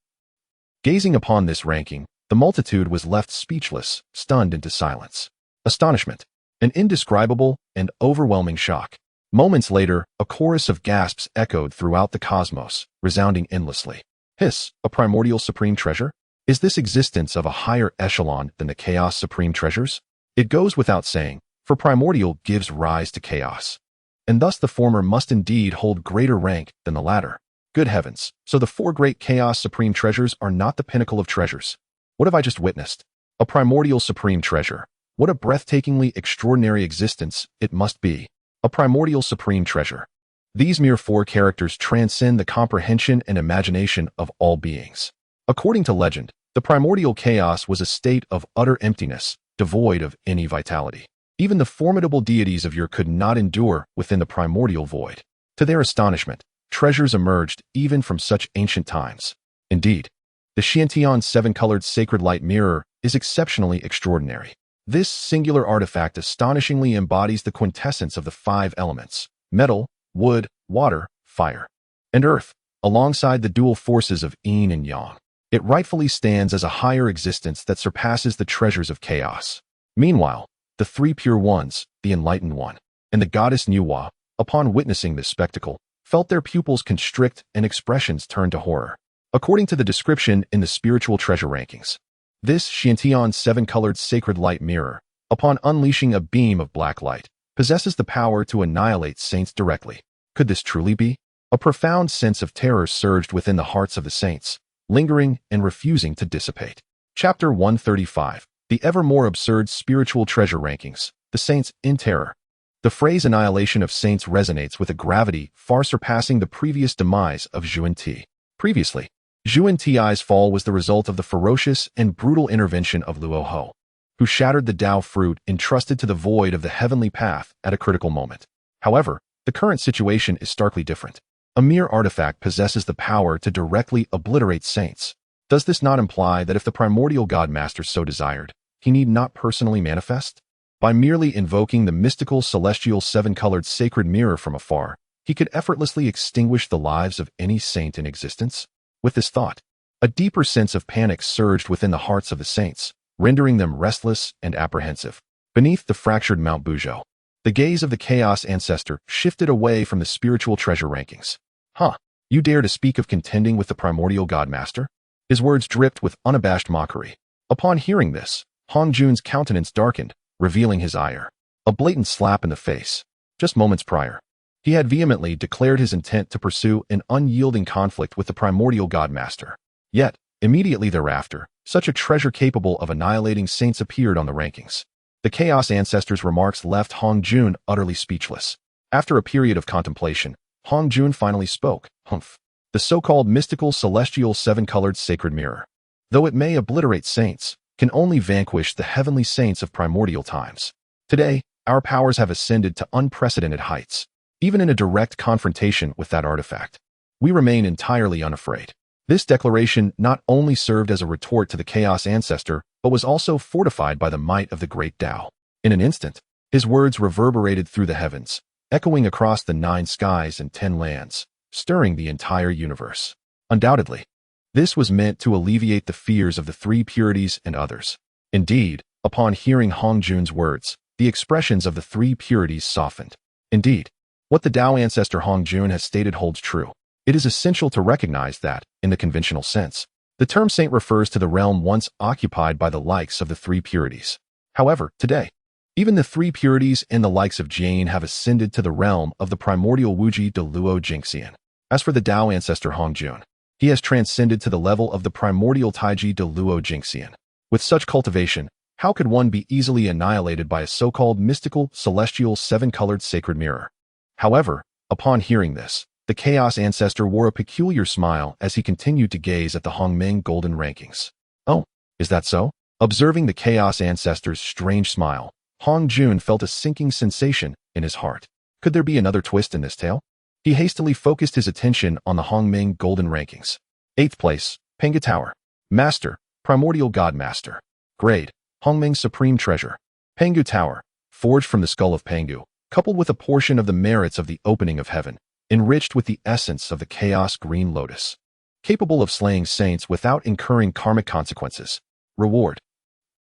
A: Gazing upon this ranking, the multitude was left speechless, stunned into silence. Astonishment. An indescribable and overwhelming shock. Moments later, a chorus of gasps echoed throughout the cosmos, resounding endlessly. Hiss, a primordial supreme treasure? Is this existence of a higher echelon than the chaos supreme treasures? It goes without saying, For primordial gives rise to chaos, and thus the former must indeed hold greater rank than the latter. Good heavens, so the four great chaos supreme treasures are not the pinnacle of treasures. What have I just witnessed? A primordial supreme treasure. What a breathtakingly extraordinary existence it must be. A primordial supreme treasure. These mere four characters transcend the comprehension and imagination of all beings. According to legend, the primordial chaos was a state of utter emptiness, devoid of any vitality. Even the formidable deities of yore could not endure within the primordial void. To their astonishment, treasures emerged even from such ancient times. Indeed, the Xiantian seven-colored sacred light mirror is exceptionally extraordinary. This singular artifact astonishingly embodies the quintessence of the five elements: metal, wood, water, fire, and earth, alongside the dual forces of yin and yang. It rightfully stands as a higher existence that surpasses the treasures of chaos. Meanwhile, the three pure ones, the enlightened one, and the goddess Nuwa, upon witnessing this spectacle, felt their pupils constrict and expressions turn to horror. According to the description in the spiritual treasure rankings, this Xiantian seven-colored sacred light mirror, upon unleashing a beam of black light, possesses the power to annihilate saints directly. Could this truly be? A profound sense of terror surged within the hearts of the saints, lingering and refusing to dissipate. Chapter 135. The ever more absurd spiritual treasure rankings. The saints in terror. The phrase annihilation of saints resonates with a gravity far surpassing the previous demise of Xuanti. Previously, Xuanti's fall was the result of the ferocious and brutal intervention of Luoho, who shattered the Dao fruit entrusted to the void of the heavenly path at a critical moment. However, the current situation is starkly different. A mere artifact possesses the power to directly obliterate saints. Does this not imply that if the primordial God Master so desired, he need not personally manifest? By merely invoking the mystical celestial seven-colored sacred mirror from afar, he could effortlessly extinguish the lives of any saint in existence? With this thought, a deeper sense of panic surged within the hearts of the saints, rendering them restless and apprehensive. Beneath the fractured Mount Buzhou, the gaze of the Chaos Ancestor shifted away from the spiritual treasure rankings. Huh, you dare to speak of contending with the primordial God Master? His words dripped with unabashed mockery. Upon hearing this, Hongjun's countenance darkened, revealing his ire. A blatant slap in the face. Just moments prior, he had vehemently declared his intent to pursue an unyielding conflict with the primordial God Master. Yet, immediately thereafter, such a treasure capable of annihilating saints appeared on the rankings. The Chaos Ancestor's remarks left Hongjun utterly speechless. After a period of contemplation, Hongjun finally spoke. Humph. The so-called mystical celestial seven-colored sacred mirror, though it may obliterate saints, can only vanquish the heavenly saints of primordial times. Today, our powers have ascended to unprecedented heights. Even in a direct confrontation with that artifact, we remain entirely unafraid. This declaration not only served as a retort to the Chaos Ancestor, but was also fortified by the might of the Great Dao. In an instant, his words reverberated through the heavens, echoing across the 9 skies and 10 lands, stirring the entire universe. Undoubtedly, this was meant to alleviate the fears of the three purities and others. Indeed, upon hearing Hongjun's words, the expressions of the three purities softened. Indeed, what the Dao Ancestor Hongjun has stated holds true. It is essential to recognize that, in the conventional sense, the term saint refers to the realm once occupied by the likes of the three purities. However, today, even the three purities and the likes of Jane have ascended to the realm of the primordial Wuji de Luo Jingxian. As for the Dao Ancestor Hongjun, he has transcended to the level of the primordial Taiji de Luo Jingxian. With such cultivation, how could one be easily annihilated by a so-called mystical, celestial, seven-colored sacred mirror? However, upon hearing this, the Chaos Ancestor wore a peculiar smile as he continued to gaze at the Hongmeng golden rankings. Oh, is that so? Observing the Chaos Ancestor's strange smile, Hongjun felt a sinking sensation in his heart. Could there be another twist in this tale? He hastily focused his attention on the Hongmeng golden rankings. 8th place, Pengu Tower. Master, Primordial God Master. Grade, Hongmeng Supreme Treasure. Pengu Tower, forged from the skull of Pengu, coupled with a portion of the merits of the opening of heaven, enriched with the essence of the Chaos Green Lotus. Capable of slaying saints without incurring karmic consequences. Reward.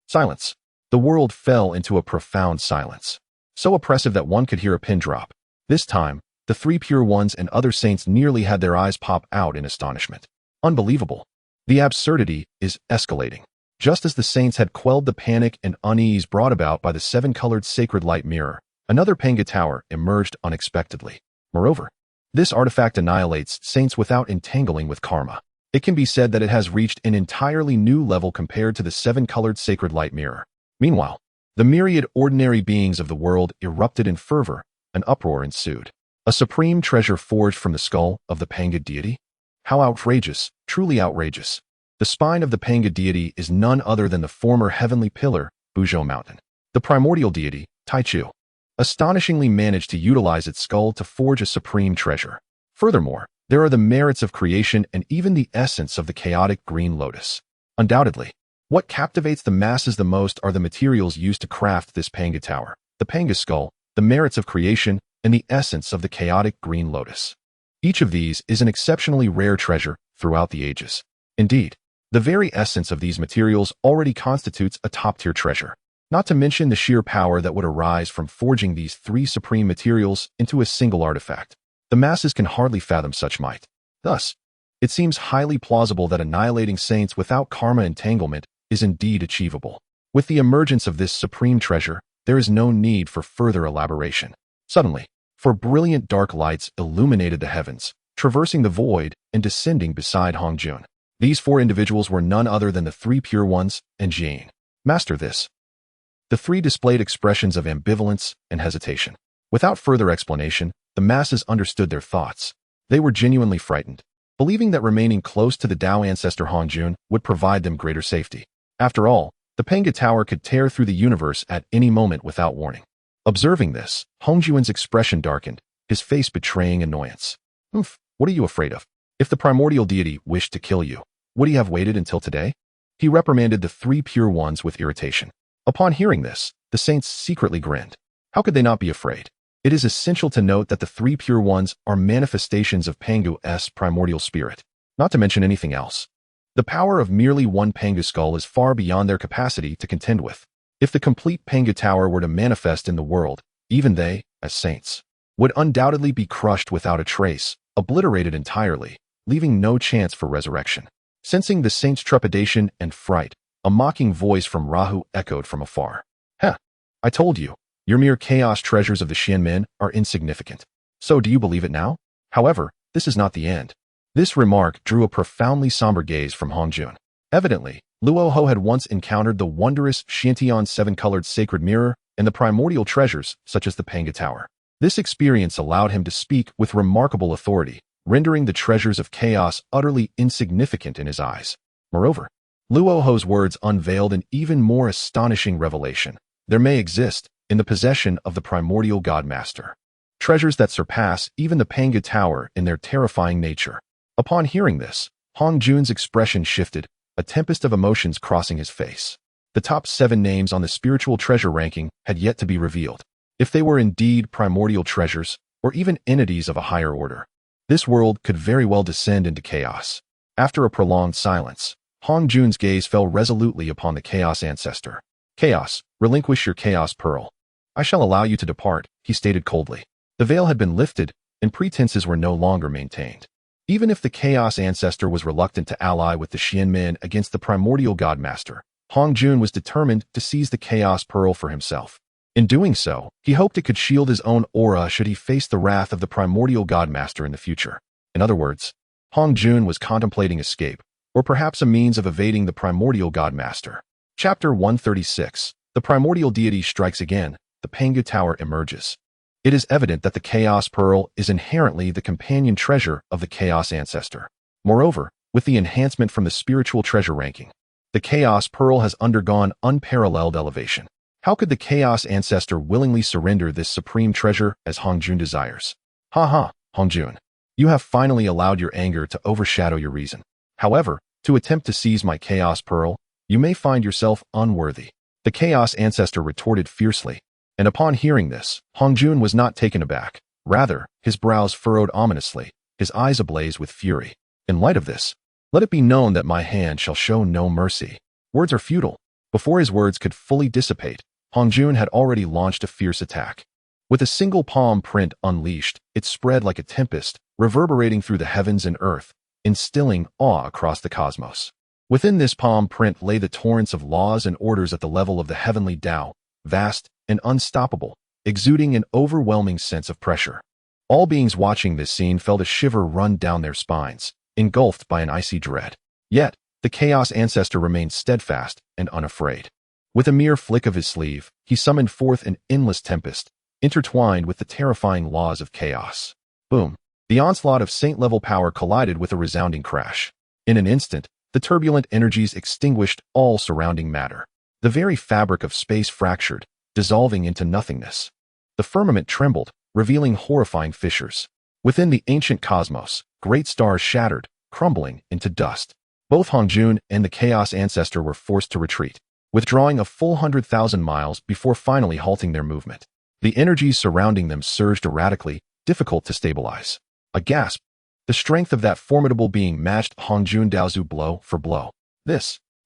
A: Silence. The world fell into a profound silence, so oppressive that one could hear a pin drop. This time, the three pure ones and other saints nearly had their eyes pop out in astonishment. Unbelievable. The absurdity is escalating. Just as the saints had quelled the panic and unease brought about by the seven-colored sacred light mirror, another Penga tower emerged unexpectedly. Moreover, this artifact annihilates saints without entangling with karma. It can be said that it has reached an entirely new level compared to the seven-colored sacred light mirror. Meanwhile, the myriad ordinary beings of the world erupted in fervor. An uproar ensued. A supreme treasure forged from the skull of the Penga deity? How outrageous, truly outrageous. The spine of the Penga deity is none other than the former heavenly pillar, Buzhou Mountain. The primordial deity, Taichu, astonishingly managed to utilize its skull to forge a supreme treasure. Furthermore, there are the merits of creation and even the essence of the chaotic green lotus. Undoubtedly, what captivates the masses the most are the materials used to craft this Penga tower, the Penga skull, the merits of creation, and the essence of the chaotic green lotus. Each of these is an exceptionally rare treasure throughout the ages. Indeed, the very essence of these materials already constitutes a top-tier treasure, not to mention the sheer power that would arise from forging these three supreme materials into a single artifact. The masses can hardly fathom such might. Thus, it seems highly plausible that annihilating saints without karma entanglement is indeed achievable. With the emergence of this supreme treasure, there is no need for further elaboration. Suddenly, four brilliant dark lights illuminated the heavens, traversing the void and descending beside Hongjun. These four individuals were none other than the three pure ones and Jane. Master this. The three displayed expressions of ambivalence and hesitation. Without further explanation, the masses understood their thoughts. They were genuinely frightened, believing that remaining close to the Dao ancestor Hongjun would provide them greater safety. After all, the Penga Tower could tear through the universe at any moment without warning. Observing this, Hongjun's expression darkened, his face betraying annoyance. What are you afraid of? If the primordial deity wished to kill you, would he have waited until today? He reprimanded the three pure ones with irritation. Upon hearing this, the saints secretly grinned. How could they not be afraid? It is essential to note that the three pure ones are manifestations of Pangu's primordial spirit, not to mention anything else. The power of merely one Penga skull is far beyond their capacity to contend with. If the complete Penga Tower were to manifest in the world, even they, as saints, would undoubtedly be crushed without a trace, obliterated entirely, leaving no chance for resurrection. Sensing the saints' trepidation and fright, a mocking voice from Rahu echoed from afar. I told you, your mere chaos treasures of the Xianmen are insignificant. So do you believe it now? However, this is not the end. This remark drew a profoundly somber gaze from Hongjun. Evidently, Luoho had once encountered the wondrous Xiantian seven-colored sacred mirror and the primordial treasures, such as the Penga Tower. This experience allowed him to speak with remarkable authority, rendering the treasures of chaos utterly insignificant in his eyes. Moreover, Luoho's words unveiled an even more astonishing revelation. There may exist, in the possession of the primordial godmaster, treasures that surpass even the Penga Tower in their terrifying nature. Upon hearing this, Hongjun's expression shifted, a tempest of emotions crossing his face. The top 7 names on the spiritual treasure ranking had yet to be revealed. If they were indeed primordial treasures, or even entities of a higher order, this world could very well descend into chaos. After a prolonged silence, Hongjun's gaze fell resolutely upon the Chaos ancestor. Chaos, relinquish your Chaos Pearl. I shall allow you to depart, he stated coldly. The veil had been lifted, and pretenses were no longer maintained. Even if the Chaos ancestor was reluctant to ally with the Xianmen against the primordial godmaster, Hongjun was determined to seize the Chaos Pearl for himself. In doing so, he hoped it could shield his own aura should he face the wrath of the primordial godmaster in the future. In other words, Hongjun was contemplating escape, or perhaps a means of evading the primordial godmaster. Chapter 136. The primordial deity strikes again. The Penga Tower emerges. It is evident that the Chaos Pearl is inherently the companion treasure of the Chaos ancestor. Moreover, with the enhancement from the spiritual treasure ranking, the Chaos Pearl has undergone unparalleled elevation. How could the Chaos ancestor willingly surrender this supreme treasure as Hongjun desires? Hongjun. You have finally allowed your anger to overshadow your reason. However, to attempt to seize my Chaos Pearl, you may find yourself unworthy. The Chaos ancestor retorted fiercely. And upon hearing this, Hongjun was not taken aback. Rather, his brows furrowed ominously, his eyes ablaze with fury. In light of this, let it be known that my hand shall show no mercy. Words are futile. Before his words could fully dissipate, Hongjun had already launched a fierce attack. With a single palm print unleashed, it spread like a tempest, reverberating through the heavens and earth, instilling awe across the cosmos. Within this palm print lay the torrents of laws and orders at the level of the heavenly Tao, vast and unstoppable, exuding an overwhelming sense of pressure. All beings watching this scene felt a shiver run down their spines, engulfed by an icy dread. Yet, the Chaos Ancestor remained steadfast and unafraid. With a mere flick of his sleeve, he summoned forth an endless tempest, intertwined with the terrifying laws of chaos. Boom! The onslaught of saint-level power collided with a resounding crash. In an instant, the turbulent energies extinguished all surrounding matter. The very fabric of space fractured, dissolving into nothingness. The firmament trembled, revealing horrifying fissures. Within the ancient cosmos, great stars shattered, crumbling into dust. Both Hongjun and the Chaos Ancestor were forced to retreat, withdrawing a full 100,000 miles before finally halting their movement. The energies surrounding them surged erratically, difficult to stabilize. A gasp. The strength of that formidable being matched Hongjun Daozu blow for blow.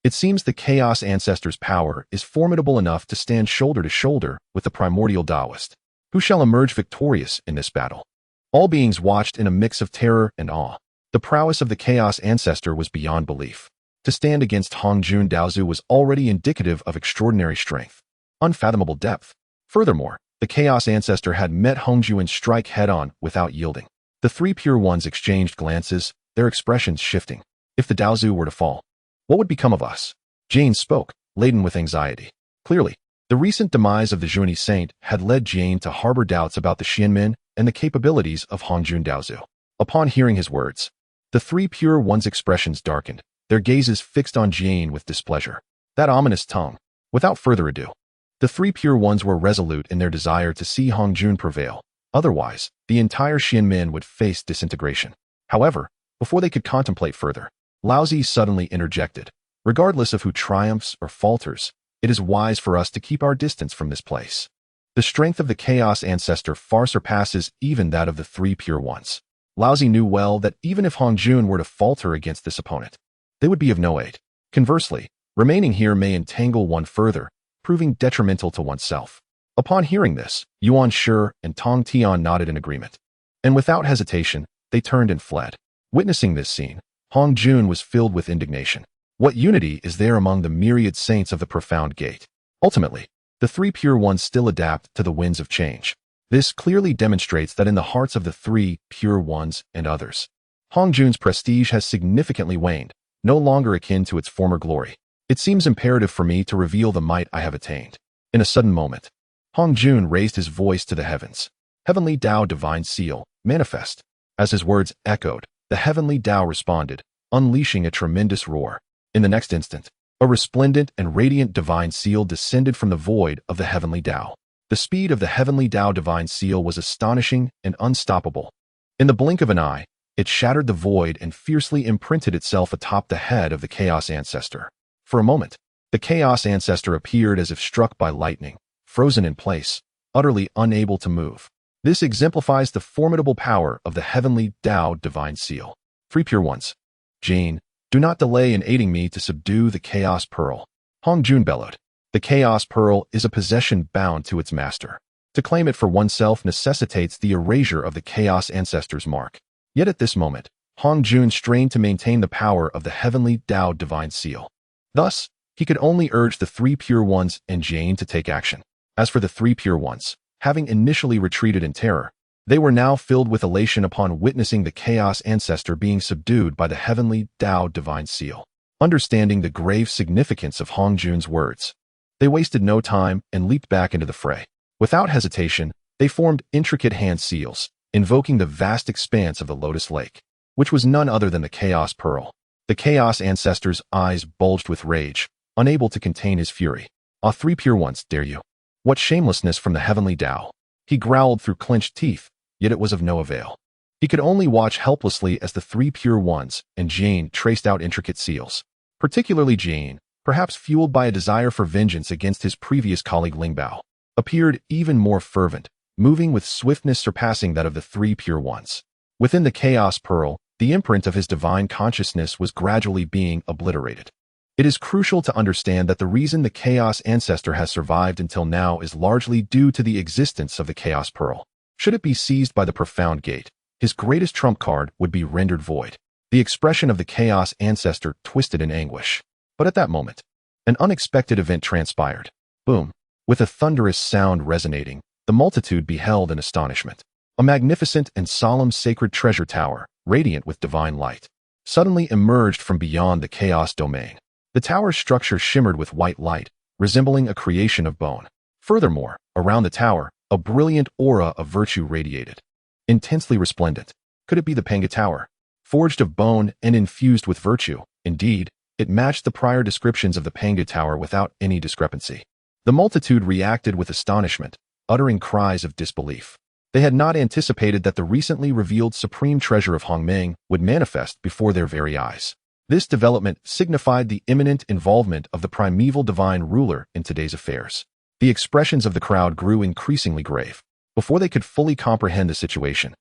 A: It seems the Chaos Ancestor's power is formidable enough to stand shoulder to shoulder with the primordial Taoist. Who shall emerge victorious in this battle? All beings watched in a mix of terror and awe. The prowess of the Chaos Ancestor was beyond belief. To stand against Hongjun Daozu was already indicative of extraordinary strength, unfathomable depth. Furthermore, the Chaos Ancestor had met Hongjun strike head-on without yielding. The three Pure Ones exchanged glances, their expressions shifting. If the Daozu were to fall, what would become of us? Jane spoke, laden with anxiety. Clearly, the recent demise of the Zhuani Saint had led Jane to harbor doubts about the Xianmin and the capabilities of Hongjun Daozu. Upon hearing his words, the three Pure Ones' expressions darkened, their gazes fixed on Jane with displeasure. That ominous tongue. Without further ado, the three Pure Ones were resolute in their desire to see Hongjun prevail. Otherwise, the entire Xianmin would face disintegration. However, before they could contemplate further, Laozi suddenly interjected. Regardless of who triumphs or falters, it is wise for us to keep our distance from this place. The strength of the Chaos Ancestor far surpasses even that of the three Pure Ones. Laozi knew well that even if Hongjun were to falter against this opponent, they would be of no aid. Conversely, remaining here may entangle one further, proving detrimental to oneself. Upon hearing this, Yuan Shi and Tong Tian nodded in agreement. And without hesitation, they turned and fled. Witnessing this scene, Hongjun was filled with indignation. What unity is there among the myriad saints of the profound gate? Ultimately, the three Pure Ones still adapt to the winds of change. This clearly demonstrates that in the hearts of the three Pure Ones and others, Hongjun's prestige has significantly waned, no longer akin to its former glory. It seems imperative for me to reveal the might I have attained. In a sudden moment, Hongjun raised his voice to the heavens. Heavenly Tao Divine Seal, manifest. As his words echoed, the Heavenly Tao responded, unleashing a tremendous roar. In the next instant, a resplendent and radiant Divine Seal descended from the void of the Heavenly Tao. The speed of the Heavenly Tao Divine Seal was astonishing and unstoppable. In the blink of an eye, it shattered the void and fiercely imprinted itself atop the head of the Chaos Ancestor. For a moment, the Chaos Ancestor appeared as if struck by lightning, frozen in place, utterly unable to move. This exemplifies the formidable power of the Heavenly Tao Divine Seal. Three Pure Ones. Jane, do not delay in aiding me to subdue the Chaos Pearl. Hongjun bellowed. The Chaos Pearl is a possession bound to its master. To claim it for oneself necessitates the erasure of the Chaos Ancestor's mark. Yet at this moment, Hongjun strained to maintain the power of the Heavenly Tao Divine Seal. Thus, he could only urge the three Pure Ones and Jane to take action. As for the three Pure Ones, having initially retreated in terror, they were now filled with elation upon witnessing the Chaos Ancestor being subdued by the Heavenly Tao Divine Seal. Understanding the grave significance of Hongjun's words, they wasted no time and leaped back into the fray. Without hesitation, they formed intricate hand seals, invoking the vast expanse of the Lotus Lake, which was none other than the Chaos Pearl. The Chaos Ancestor's eyes bulged with rage, unable to contain his fury. Ah, three Pure Ones, dare you? What shamelessness from the Heavenly Tao! He growled through clenched teeth, yet it was of no avail. He could only watch helplessly as the three Pure Ones and Jane traced out intricate seals. Particularly Jane, perhaps fueled by a desire for vengeance against his previous colleague Lingbao, appeared even more fervent, moving with swiftness surpassing that of the three Pure Ones. Within the Chaos Pearl, the imprint of his divine consciousness was gradually being obliterated. It is crucial to understand that the reason the Chaos Ancestor has survived until now is largely due to the existence of the Chaos Pearl. Should it be seized by the Profound Gate, his greatest trump card would be rendered void. The expression of the Chaos Ancestor twisted in anguish. But at that moment, an unexpected event transpired. Boom! With a thunderous sound resonating, the multitude beheld in astonishment. A magnificent and solemn sacred treasure tower, radiant with divine light, suddenly emerged from beyond the chaos domain. The tower's structure shimmered with white light, resembling a creation of bone. Furthermore, around the tower, a brilliant aura of virtue radiated. Intensely resplendent. Could it be the Panga Tower? Forged of bone and infused with virtue. Indeed, it matched the prior descriptions of the Panga Tower without any discrepancy. The multitude reacted with astonishment, uttering cries of disbelief. They had not anticipated that the recently revealed supreme treasure of Hongmeng would manifest before their very eyes. This development signified the imminent involvement of the primeval divine ruler in today's affairs. The expressions of the crowd grew increasingly grave. Before they could fully comprehend the situation,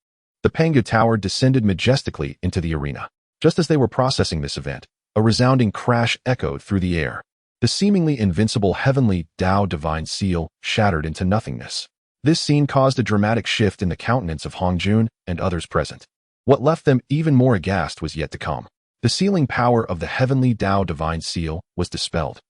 A: the Panga Tower descended majestically into the arena. Just as they were processing this event, a resounding crash echoed through the air. The seemingly invincible heavenly Dao divine seal shattered into nothingness. This scene caused a dramatic shift in the countenance of Hongjun and others present. What left them even more aghast was yet to come. The sealing power of the heavenly Dao divine seal was dispelled,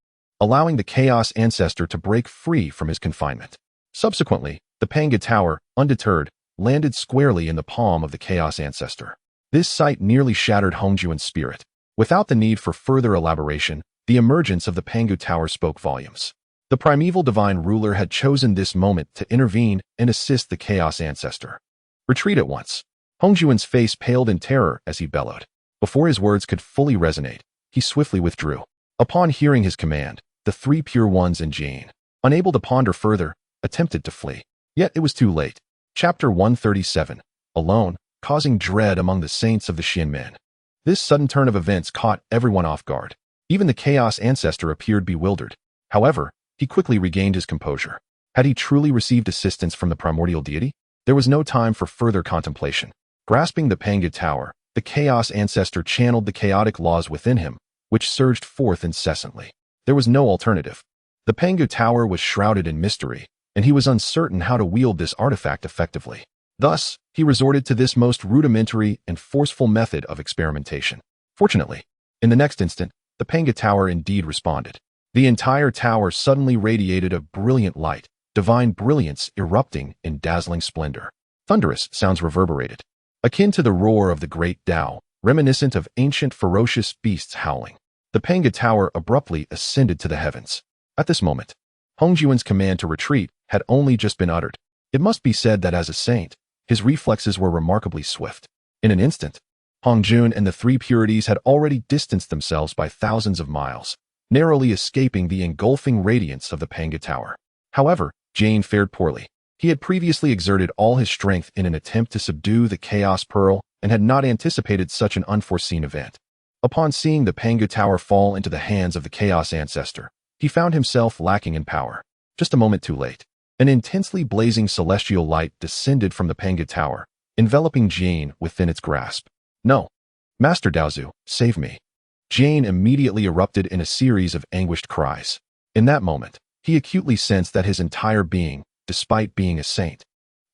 A: allowing the Chaos Ancestor to break free from his confinement. Subsequently, the Panga Tower, undeterred, landed squarely in the palm of the Chaos Ancestor. This sight nearly shattered Hongjun's spirit. Without the need for further elaboration, the emergence of the Panga Tower spoke volumes. The primeval divine ruler had chosen this moment to intervene and assist the Chaos Ancestor. Retreat at once. Hongjun's face paled in terror as he bellowed. Before his words could fully resonate, he swiftly withdrew. Upon hearing his command, the three Pure Ones and Jane, unable to ponder further, attempted to flee. Yet it was too late. Chapter 137. Alone, causing dread among the saints of the Xianmen. This sudden turn of events caught everyone off guard. Even the Chaos Ancestor appeared bewildered. However, he quickly regained his composure. Had he truly received assistance from the primordial deity? There was no time for further contemplation. Grasping the Panga Tower, the Chaos Ancestor channeled the chaotic laws within him, which surged forth incessantly. There was no alternative. The Panga Tower was shrouded in mystery, and he was uncertain how to wield this artifact effectively. Thus, he resorted to this most rudimentary and forceful method of experimentation. Fortunately, in the next instant, the Panga Tower indeed responded. The entire tower suddenly radiated a brilliant light, divine brilliance erupting in dazzling splendor. Thunderous sounds reverberated, akin to the roar of the Great Dao, reminiscent of ancient ferocious beasts howling. The Panga Tower abruptly ascended to the heavens. At this moment, Hongjun's command to retreat had only just been uttered. It must be said that as a saint, his reflexes were remarkably swift. In an instant, Hongjun and the three purities had already distanced themselves by thousands of miles, narrowly escaping the engulfing radiance of the Panga Tower. However, Jane fared poorly. He had previously exerted all his strength in an attempt to subdue the Chaos Pearl and had not anticipated such an unforeseen event. Upon seeing the Panga Tower fall into the hands of the Chaos Ancestor, he found himself lacking in power. Just a moment too late. An intensely blazing celestial light descended from the Panga Tower, enveloping Jane within its grasp. No! Master Daozu, save me! Jane immediately erupted in a series of anguished cries. In that moment, he acutely sensed that his entire being, despite being a saint,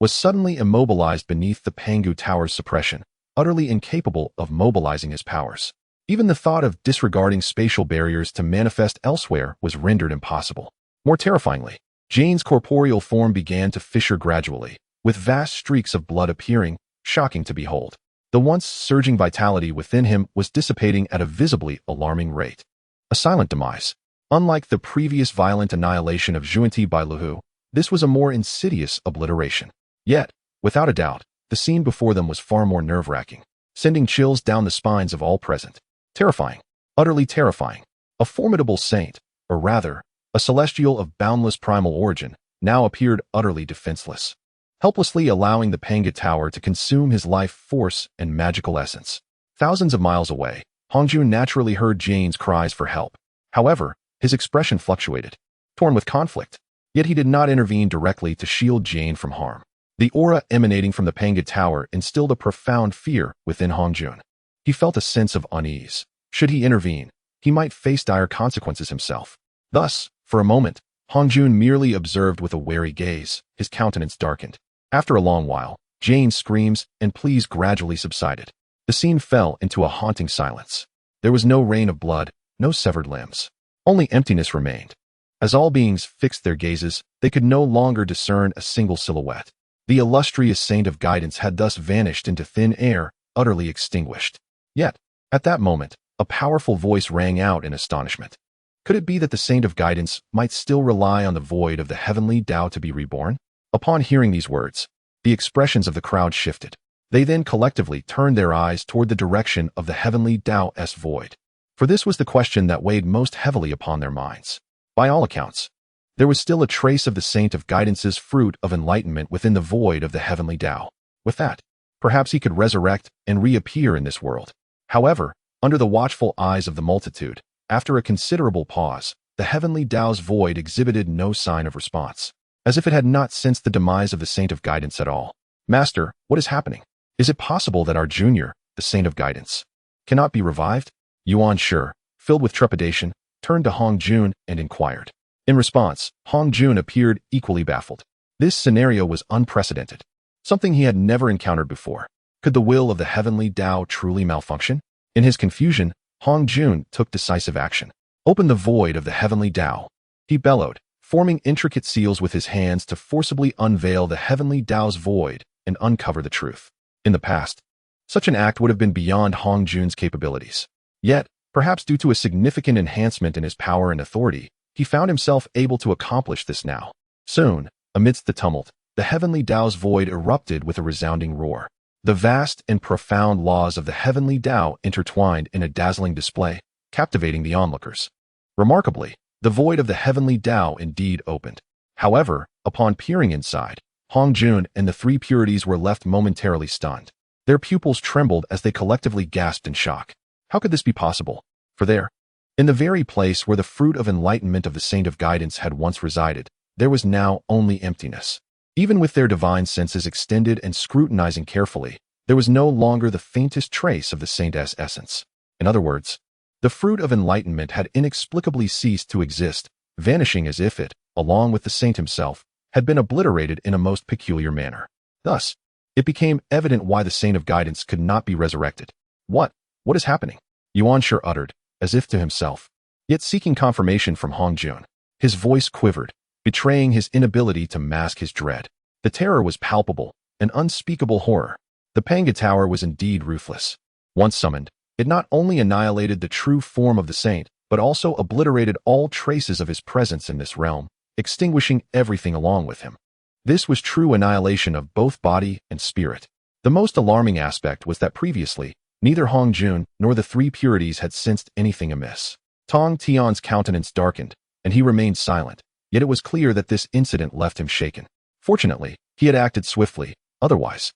A: was suddenly immobilized beneath the Panga Tower's suppression, utterly incapable of mobilizing his powers. Even the thought of disregarding spatial barriers to manifest elsewhere was rendered impossible. More terrifyingly, Jane's corporeal form began to fissure gradually, with vast streaks of blood appearing, shocking to behold. The once surging vitality within him was dissipating at a visibly alarming rate. A silent demise. Unlike the previous violent annihilation of Zhuanti by Luhu, this was a more insidious obliteration. Yet, without a doubt, the scene before them was far more nerve-wracking, sending chills down the spines of all present. Terrifying. Utterly terrifying. A formidable saint, or rather, a celestial of boundless primal origin, now appeared utterly defenseless, helplessly allowing the Panga Tower to consume his life force and magical essence. Thousands of miles away, Hongjun naturally heard Jane's cries for help. However, his expression fluctuated, torn with conflict. Yet he did not intervene directly to shield Jane from harm. The aura emanating from the Panga Tower instilled a profound fear within Hongjun. He felt a sense of unease. Should he intervene, he might face dire consequences himself. Thus, for a moment, Hongjun merely observed with a wary gaze, his countenance darkened. After a long while, Jane's screams and pleas gradually subsided. The scene fell into a haunting silence. There was no rain of blood, no severed limbs. Only emptiness remained. As all beings fixed their gazes, they could no longer discern a single silhouette. The illustrious saint of guidance had thus vanished into thin air, utterly extinguished. Yet, at that moment, a powerful voice rang out in astonishment. Could it be that the saint of guidance might still rely on the void of the heavenly Tao to be reborn? Upon hearing these words, the expressions of the crowd shifted. They then collectively turned their eyes toward the direction of the heavenly Tao-s void. For this was the question that weighed most heavily upon their minds. By all accounts, there was still a trace of the saint of guidance's fruit of enlightenment within the void of the heavenly Tao. With that, perhaps he could resurrect and reappear in this world. However, under the watchful eyes of the multitude, after a considerable pause, the heavenly Tao's void exhibited no sign of response, as if it had not sensed the demise of the saint of guidance at all. Master, what is happening? Is it possible that our junior, the saint of guidance, cannot be revived? Yuan Shi, filled with trepidation, turned to Hong Jun and inquired. In response, Hong Jun appeared equally baffled. This scenario was unprecedented, something he had never encountered before. Could the will of the heavenly Tao truly malfunction? In his confusion, Hong Jun took decisive action. Open the void of the heavenly Tao, he bellowed, forming intricate seals with his hands to forcibly unveil the heavenly Tao's void and uncover the truth. In the past, such an act would have been beyond Hong Jun's capabilities. Yet, perhaps due to a significant enhancement in his power and authority, he found himself able to accomplish this now. Soon, amidst the tumult, the heavenly Tao's void erupted with a resounding roar. The vast and profound laws of the heavenly Tao intertwined in a dazzling display, captivating the onlookers. Remarkably, the void of the heavenly Tao indeed opened. However, upon peering inside, Hong Jun and the three purities were left momentarily stunned. Their pupils trembled as they collectively gasped in shock. How could this be possible? For there, in the very place where the fruit of enlightenment of the saint of guidance had once resided, there was now only emptiness. Even with their divine senses extended and scrutinizing carefully, there was no longer the faintest trace of the saint's essence. In other words, the fruit of enlightenment had inexplicably ceased to exist, vanishing as if it, along with the saint himself, had been obliterated in a most peculiar manner. Thus, it became evident why the saint of guidance could not be resurrected. What is happening? Yuan Shi uttered, as if to himself, yet seeking confirmation from Hong Jun. His voice quivered, betraying his inability to mask his dread. The terror was palpable, an unspeakable horror. The Panga Tower was indeed ruthless. Once summoned, it not only annihilated the true form of the saint, but also obliterated all traces of his presence in this realm, extinguishing everything along with him. This was true annihilation of both body and spirit. The most alarming aspect was that previously, neither Hong Jun nor the three purities had sensed anything amiss. Tong Tian's countenance darkened, and he remained silent, yet it was clear that this incident left him shaken. Fortunately, he had acted swiftly, otherwise,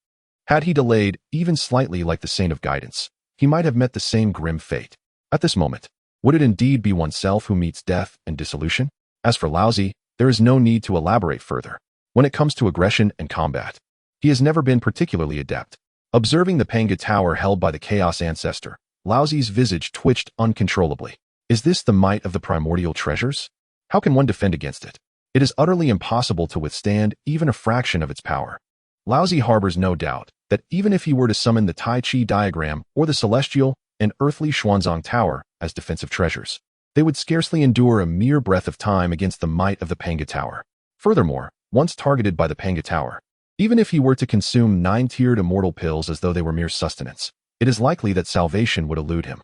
A: had he delayed even slightly like the saint of guidance, he might have met the same grim fate. At this moment, would it indeed be oneself who meets death and dissolution? As for Laozi, there is no need to elaborate further. When it comes to aggression and combat, he has never been particularly adept. Observing the Panga Tower held by the Chaos Ancestor, Laozi's visage twitched uncontrollably. Is this the might of the primordial treasures? How can one defend against it? It is utterly impossible to withstand even a fraction of its power. Laozi harbors no doubt that even if he were to summon the Tai Chi diagram or the celestial and earthly Xuanzang Tower as defensive treasures, they would scarcely endure a mere breath of time against the might of the Panga Tower. Furthermore, once targeted by the Panga Tower, even if he were to consume 9-tiered immortal pills as though they were mere sustenance, it is likely that salvation would elude him.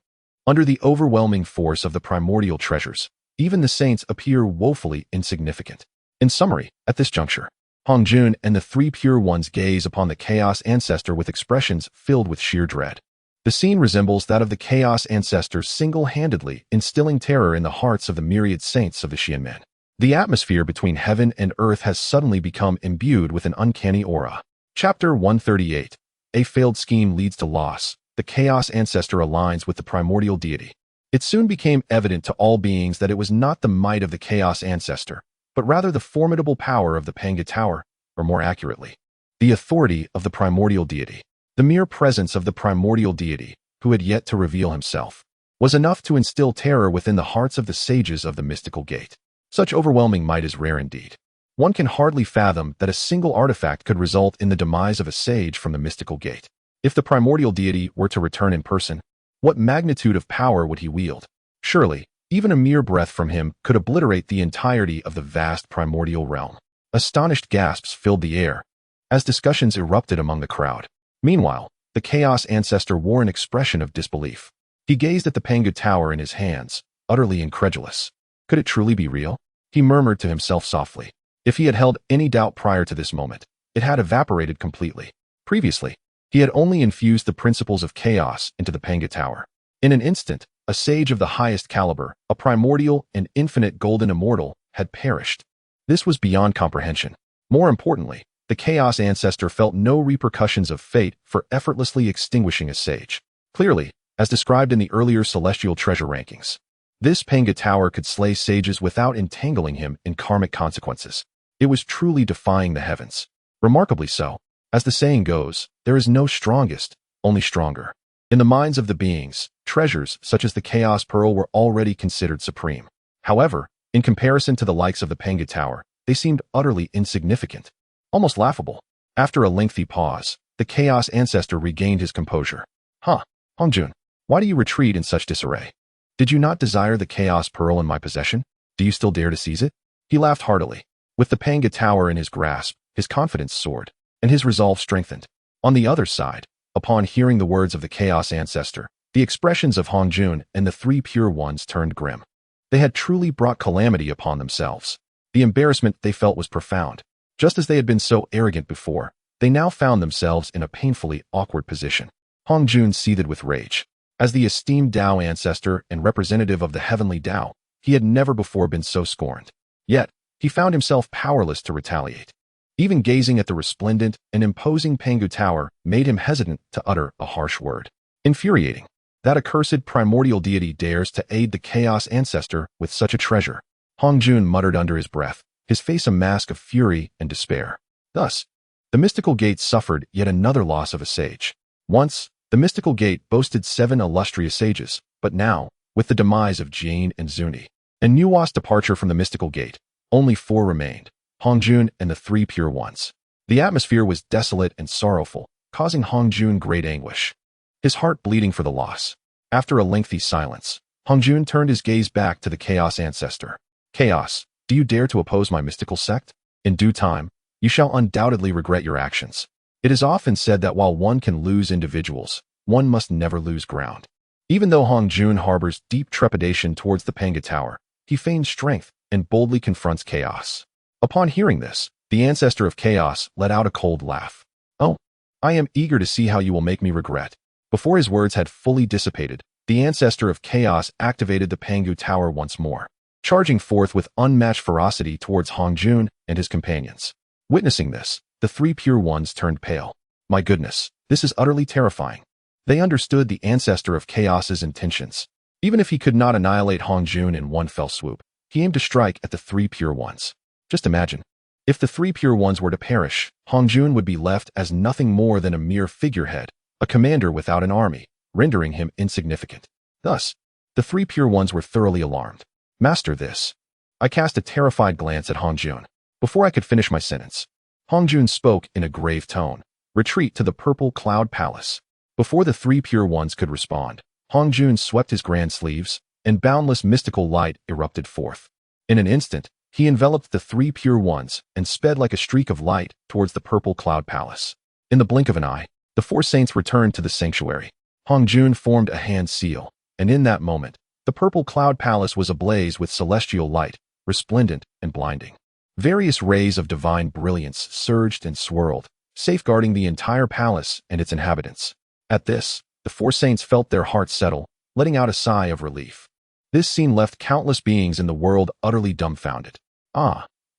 A: Under the overwhelming force of the primordial treasures, even the saints appear woefully insignificant. In summary, at this juncture, Hong Jun and the three pure ones gaze upon the Chaos Ancestor with expressions filled with sheer dread. The scene resembles that of the Chaos Ancestor single-handedly instilling terror in the hearts of the myriad saints of the Xianmen. The atmosphere between heaven and earth has suddenly become imbued with an uncanny aura. Chapter 138. A failed scheme leads to loss. The Chaos Ancestor aligns with the primordial deity. It soon became evident to all beings that it was not the might of the Chaos Ancestor, but rather the formidable power of the Panga Tower, or more accurately, the authority of the primordial deity. The mere presence of the primordial deity, who had yet to reveal himself, was enough to instill terror within the hearts of the sages of the mystical gate. Such overwhelming might is rare indeed. One can hardly fathom that a single artifact could result in the demise of a sage from the mystical gate. If the primordial deity were to return in person, what magnitude of power would he wield? Surely, even a mere breath from him could obliterate the entirety of the vast primordial realm. Astonished gasps filled the air as discussions erupted among the crowd. Meanwhile, the Chaos Ancestor wore an expression of disbelief. He gazed at the Pangu Tower in his hands, utterly incredulous. Could it truly be real? He murmured to himself softly. If he had held any doubt prior to this moment, it had evaporated completely. Previously, he had only infused the principles of chaos into the Pangu Tower. In an instant, a sage of the highest caliber, a primordial and infinite golden immortal, had perished. This was beyond comprehension. More importantly, the Chaos Ancestor felt no repercussions of fate for effortlessly extinguishing a sage. Clearly, as described in the earlier celestial treasure rankings, this Pangu Tower could slay sages without entangling him in karmic consequences. It was truly defying the heavens. Remarkably so. As the saying goes, there is no strongest, only stronger. In the minds of the beings, treasures such as the Chaos Pearl were already considered supreme. However, in comparison to the likes of the Pangu Tower, they seemed utterly insignificant, almost laughable. After a lengthy pause, the Chaos Ancestor regained his composure. Hongjun, why do you retreat in such disarray? Did you not desire the Chaos Pearl in my possession? Do you still dare to seize it? He laughed heartily. With the Pangu Tower in his grasp, his confidence soared, and his resolve strengthened. On the other side, upon hearing the words of the Chaos Ancestor, the expressions of Hongjun and the three Pure Ones turned grim. They had truly brought calamity upon themselves. The embarrassment they felt was profound. Just as they had been so arrogant before, they now found themselves in a painfully awkward position. Hongjun seethed with rage. As the esteemed Dao Ancestor and representative of the heavenly Dao, he had never before been so scorned. Yet, he found himself powerless to retaliate. Even gazing at the resplendent and imposing Pangu Tower made him hesitant to utter a harsh word. Infuriating. That accursed primordial deity dares to aid the Chaos Ancestor with such a treasure. Hongjun muttered under his breath, his face a mask of fury and despair. Thus, the mystical gate suffered yet another loss of a sage. Once, the mystical gate boasted 7 illustrious sages, but now, with the demise of Jane and Zuni, and Nuwa's departure from the mystical gate, only 4 remained, Hongjun and the 3 Pure Ones. The atmosphere was desolate and sorrowful, causing Hongjun great anguish, his heart bleeding for the loss. After a lengthy silence, Hongjun turned his gaze back to the Chaos Ancestor. Chaos, do you dare to oppose my mystical sect? In due time, you shall undoubtedly regret your actions. It is often said that while one can lose individuals, one must never lose ground. Even though Hongjun harbors deep trepidation towards the Pangu Tower, he feigns strength and boldly confronts chaos. Upon hearing this, the Ancestor of Chaos let out a cold laugh. Oh, I am eager to see how you will make me regret. Before his words had fully dissipated, the Ancestor of Chaos activated the Pangu Tower once more, charging forth with unmatched ferocity towards Hongjun and his companions. Witnessing this, the 3 Pure Ones turned pale. My goodness, this is utterly terrifying. They understood the Ancestor of Chaos's intentions. Even if he could not annihilate Hongjun in one fell swoop, he aimed to strike at the 3 Pure Ones. Just imagine. If the 3 Pure Ones were to perish, Hongjun would be left as nothing more than a mere figurehead, a commander without an army, rendering him insignificant. Thus, the 3 Pure Ones were thoroughly alarmed. Master this. I cast a terrified glance at Hongjun. Before I could finish my sentence, Hongjun spoke in a grave tone. Retreat to the Purple Cloud Palace. Before the 3 Pure Ones could respond, Hongjun swept his grand sleeves, and boundless mystical light erupted forth. In an instant, he enveloped the 3 Pure Ones and sped like a streak of light towards the Purple Cloud Palace. In the blink of an eye, the 4 saints returned to the sanctuary. Hongjun formed a hand seal, and in that moment, the Purple Cloud Palace was ablaze with celestial light, resplendent and blinding. Various rays of divine brilliance surged and swirled, safeguarding the entire palace and its inhabitants. At this, the 4 saints felt their hearts settle, letting out a sigh of relief. This scene left countless beings in the world utterly dumbfounded.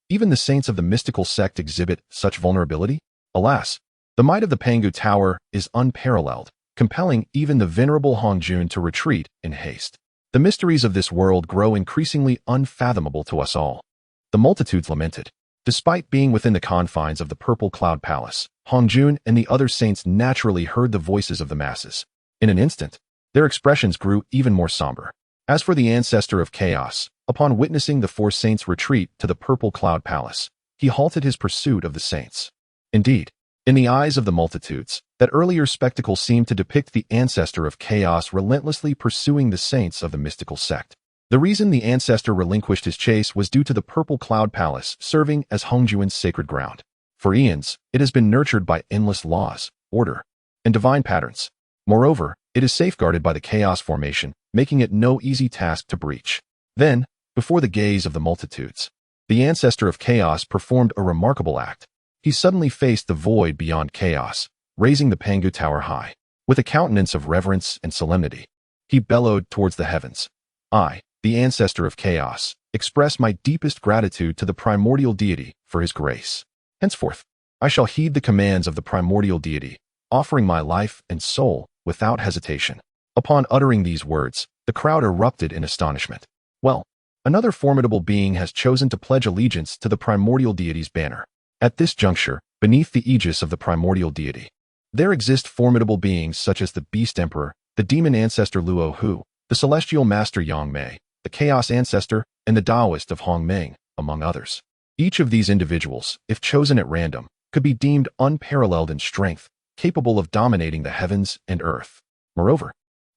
A: Even the saints of the mystical sect exhibit such vulnerability? Alas, the might of the Pangu Tower is unparalleled, compelling even the venerable Hongjun to retreat in haste. The mysteries of this world grow increasingly unfathomable to us all. The multitudes lamented. Despite being within the confines of the Purple Cloud Palace, Hongjun and the other saints naturally heard the voices of the masses. In an instant, their expressions grew even more somber. As for the Ancestor of Chaos, upon witnessing the 4 saints retreat to the Purple Cloud Palace, he halted his pursuit of the saints. Indeed, in the eyes of the multitudes, That earlier spectacle seemed to depict the ancestor of chaos relentlessly pursuing the saints of the mystical sect. The reason the ancestor relinquished his chase was due to the Purple Cloud Palace serving as Hongjuan's sacred ground. For eons, it has been nurtured by endless laws, order, and divine patterns. Moreover, it is safeguarded by the chaos formation, making it no easy task to breach. Then, before the gaze of the multitudes, the ancestor of chaos performed a remarkable act. He suddenly faced the void beyond chaos, raising the Pangu Tower high. With a countenance of reverence and solemnity, he bellowed towards the heavens. I, the ancestor of chaos, express my deepest gratitude to the primordial deity for his grace. Henceforth, I shall heed the commands of the primordial deity, offering my life and soul without hesitation. Upon uttering these words, the crowd erupted in astonishment. Well, another formidable being has chosen to pledge allegiance to the primordial deity's banner. At this juncture, beneath the aegis of the primordial deity, there exist formidable beings such as the Beast Emperor, the Demon Ancestor Luo Hu, the Celestial Master Yang Mei, the Chaos Ancestor, and the Taoist of Hong Meng, among others. Each of these individuals, if chosen at random, could be deemed unparalleled in strength, capable of dominating the heavens and earth. Moreover,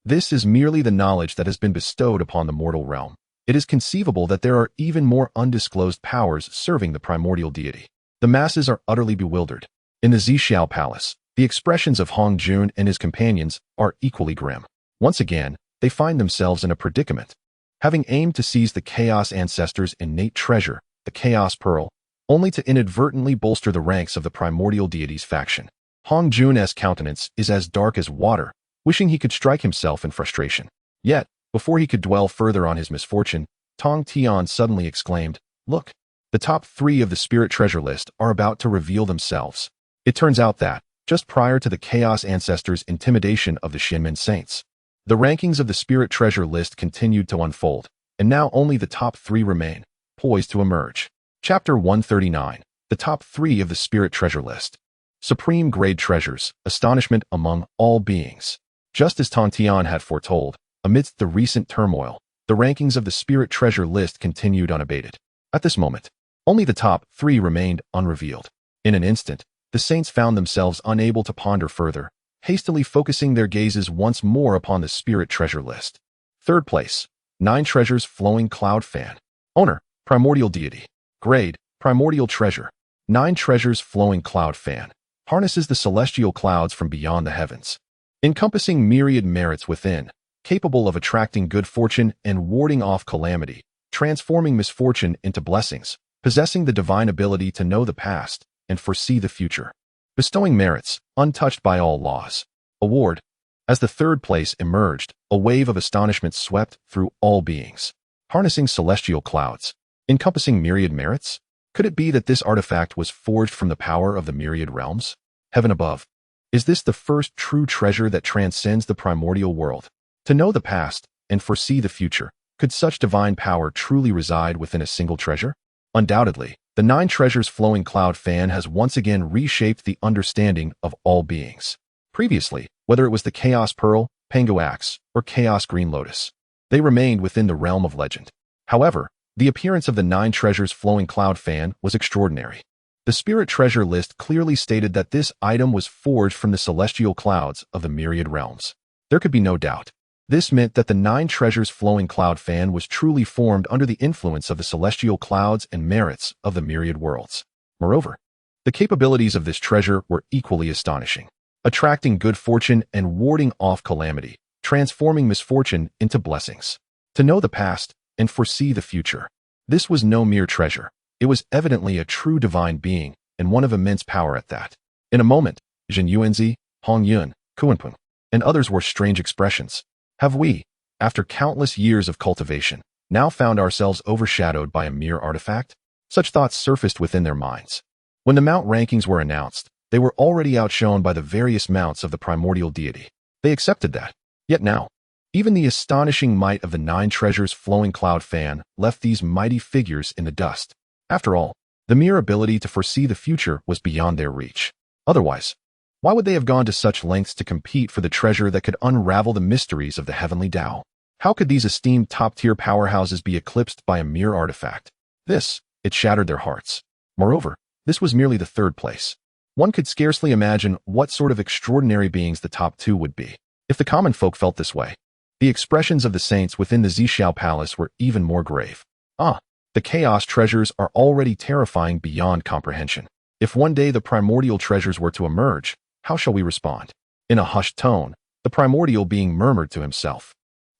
A: this is merely the knowledge that has been bestowed upon the mortal realm. It is conceivable that there are even more undisclosed powers serving the primordial deity. The masses are utterly bewildered. In the Zixiao Palace, the expressions of Hong Jun and his companions are equally grim. Once again, they find themselves in a predicament. Having aimed to seize the Chaos Ancestor's innate treasure, the Chaos Pearl, only to inadvertently bolster the ranks of the primordial deity's faction. Hong Jun's countenance is as dark as water, wishing he could strike himself in frustration. Yet, before he could dwell further on his misfortune, Tong Tian suddenly exclaimed, "Look! The top 3 of the Spirit Treasure List are about to reveal themselves." It turns out that, just prior to the Chaos Ancestor's intimidation of the Xinmen Saints, the rankings of the Spirit Treasure List continued to unfold, and now only the top 3 remain, poised to emerge. Chapter 139, the top 3 of the Spirit Treasure List. Supreme Grade Treasures, astonishment among all beings. Just as Tong Tian had foretold, amidst the recent turmoil, the rankings of the Spirit Treasure List continued unabated. At this moment, only the top 3 remained unrevealed. In an instant, the saints found themselves unable to ponder further, hastily focusing their gazes once more upon the Spirit Treasure List. Third place, 9 Treasures Flowing Cloud Fan. Owner, Primordial Deity. Grade, Primordial Treasure. 9 Treasures Flowing Cloud Fan. Harnesses the celestial clouds from beyond the heavens, encompassing myriad merits within, capable of attracting good fortune and warding off calamity, transforming misfortune into blessings, possessing the divine ability to know the past and foresee the future, bestowing merits untouched by all laws. Award. As the third place emerged, a wave of astonishment swept through all beings. Harnessing celestial clouds, encompassing myriad merits? Could it be that this artifact was forged from the power of the myriad realms? Heaven above. Is this the first true treasure that transcends the primordial world? To know the past and foresee the future, could such divine power truly reside within a single treasure? Undoubtedly, the 9 Treasures Flowing Cloud Fan has once again reshaped the understanding of all beings. Previously, whether it was the Chaos Pearl, Pangu Axe, or Chaos Green Lotus, they remained within the realm of legend. However, the appearance of the 9 Treasures Flowing Cloud Fan was extraordinary. The Spirit Treasure List clearly stated that this item was forged from the celestial clouds of the myriad realms. There could be no doubt. This meant that the 9 Treasures Flowing Cloud Fan was truly formed under the influence of the celestial clouds and merits of the myriad worlds. Moreover, the capabilities of this treasure were equally astonishing, attracting good fortune and warding off calamity, transforming misfortune into blessings. To know the past and foresee the future. This was no mere treasure. It was evidently a true divine being, and one of immense power at that. In a moment, Zhen Yuanzi, Hong Yun, Kuanpeng, and others wore strange expressions. Have we, after countless years of cultivation, now found ourselves overshadowed by a mere artifact? Such thoughts surfaced within their minds. When the mount rankings were announced, they were already outshone by the various mounts of the primordial deity. They accepted that. Yet now, even the astonishing might of the 9 Treasures Flowing Cloud Fan left these mighty figures in the dust. After all, the mere ability to foresee the future was beyond their reach. Otherwise, why would they have gone to such lengths to compete for the treasure that could unravel the mysteries of the heavenly Tao? How could these esteemed top-tier powerhouses be eclipsed by a mere artifact? It shattered their hearts. Moreover, this was merely the third place. One could scarcely imagine what sort of extraordinary beings the top two would be, if the common folk felt this way. The expressions of the saints within the Zhixiao Palace were even more grave. The chaos treasures are already terrifying beyond comprehension. If one day the primordial treasures were to emerge, how shall we respond? In a hushed tone, the primordial being murmured to himself.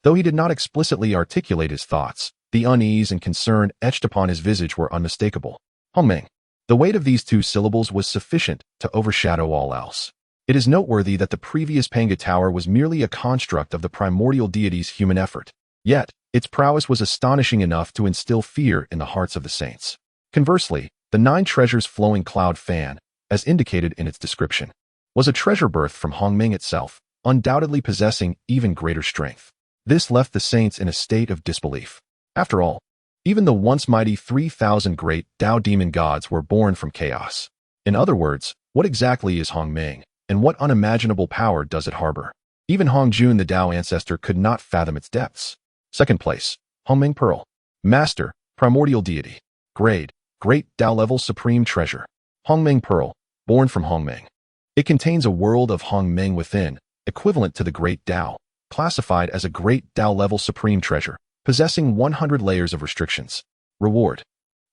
A: Though he did not explicitly articulate his thoughts, the unease and concern etched upon his visage were unmistakable. Hongming. The weight of these two syllables was sufficient to overshadow all else. It is noteworthy that the previous Panga Tower was merely a construct of the primordial deity's human effort. Yet, its prowess was astonishing enough to instill fear in the hearts of the saints. Conversely, the 9 treasures flowing cloud fan, as indicated in its description, was a treasure birth from Hongming itself, undoubtedly possessing even greater strength. This left the saints in a state of disbelief. After all, even the once mighty 3,000 great Dao demon gods were born from chaos. In other words, what exactly is Hongming, and what unimaginable power does it harbor? Even Hongjun, the Dao ancestor, could not fathom its depths. Second place, Hongming Pearl. Master, primordial deity. Grade, Great Dao level supreme treasure. Hongming Pearl, born from Hongming. It contains a world of Hongming within, equivalent to the Great Dao, classified as a Great Dao level supreme treasure, possessing 100 layers of restrictions. Reward.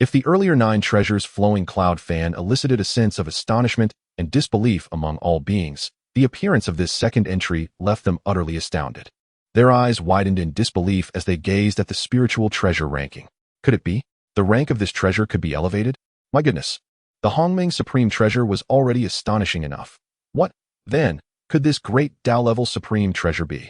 A: If the earlier 9 treasures flowing cloud fan elicited a sense of astonishment and disbelief among all beings, the appearance of this second entry left them utterly astounded. Their eyes widened in disbelief as they gazed at the spiritual treasure ranking. Could it be? The rank of this treasure could be elevated? My goodness. The Hongming supreme treasure was already astonishing enough. What, then, could this Great Dao level supreme treasure be?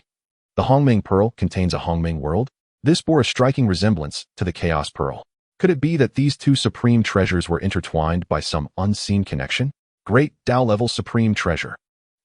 A: The Hongming Pearl contains a Hongming world? This bore a striking resemblance to the Chaos Pearl. Could it be that these two supreme treasures were intertwined by some unseen connection? Great Dao level supreme treasure.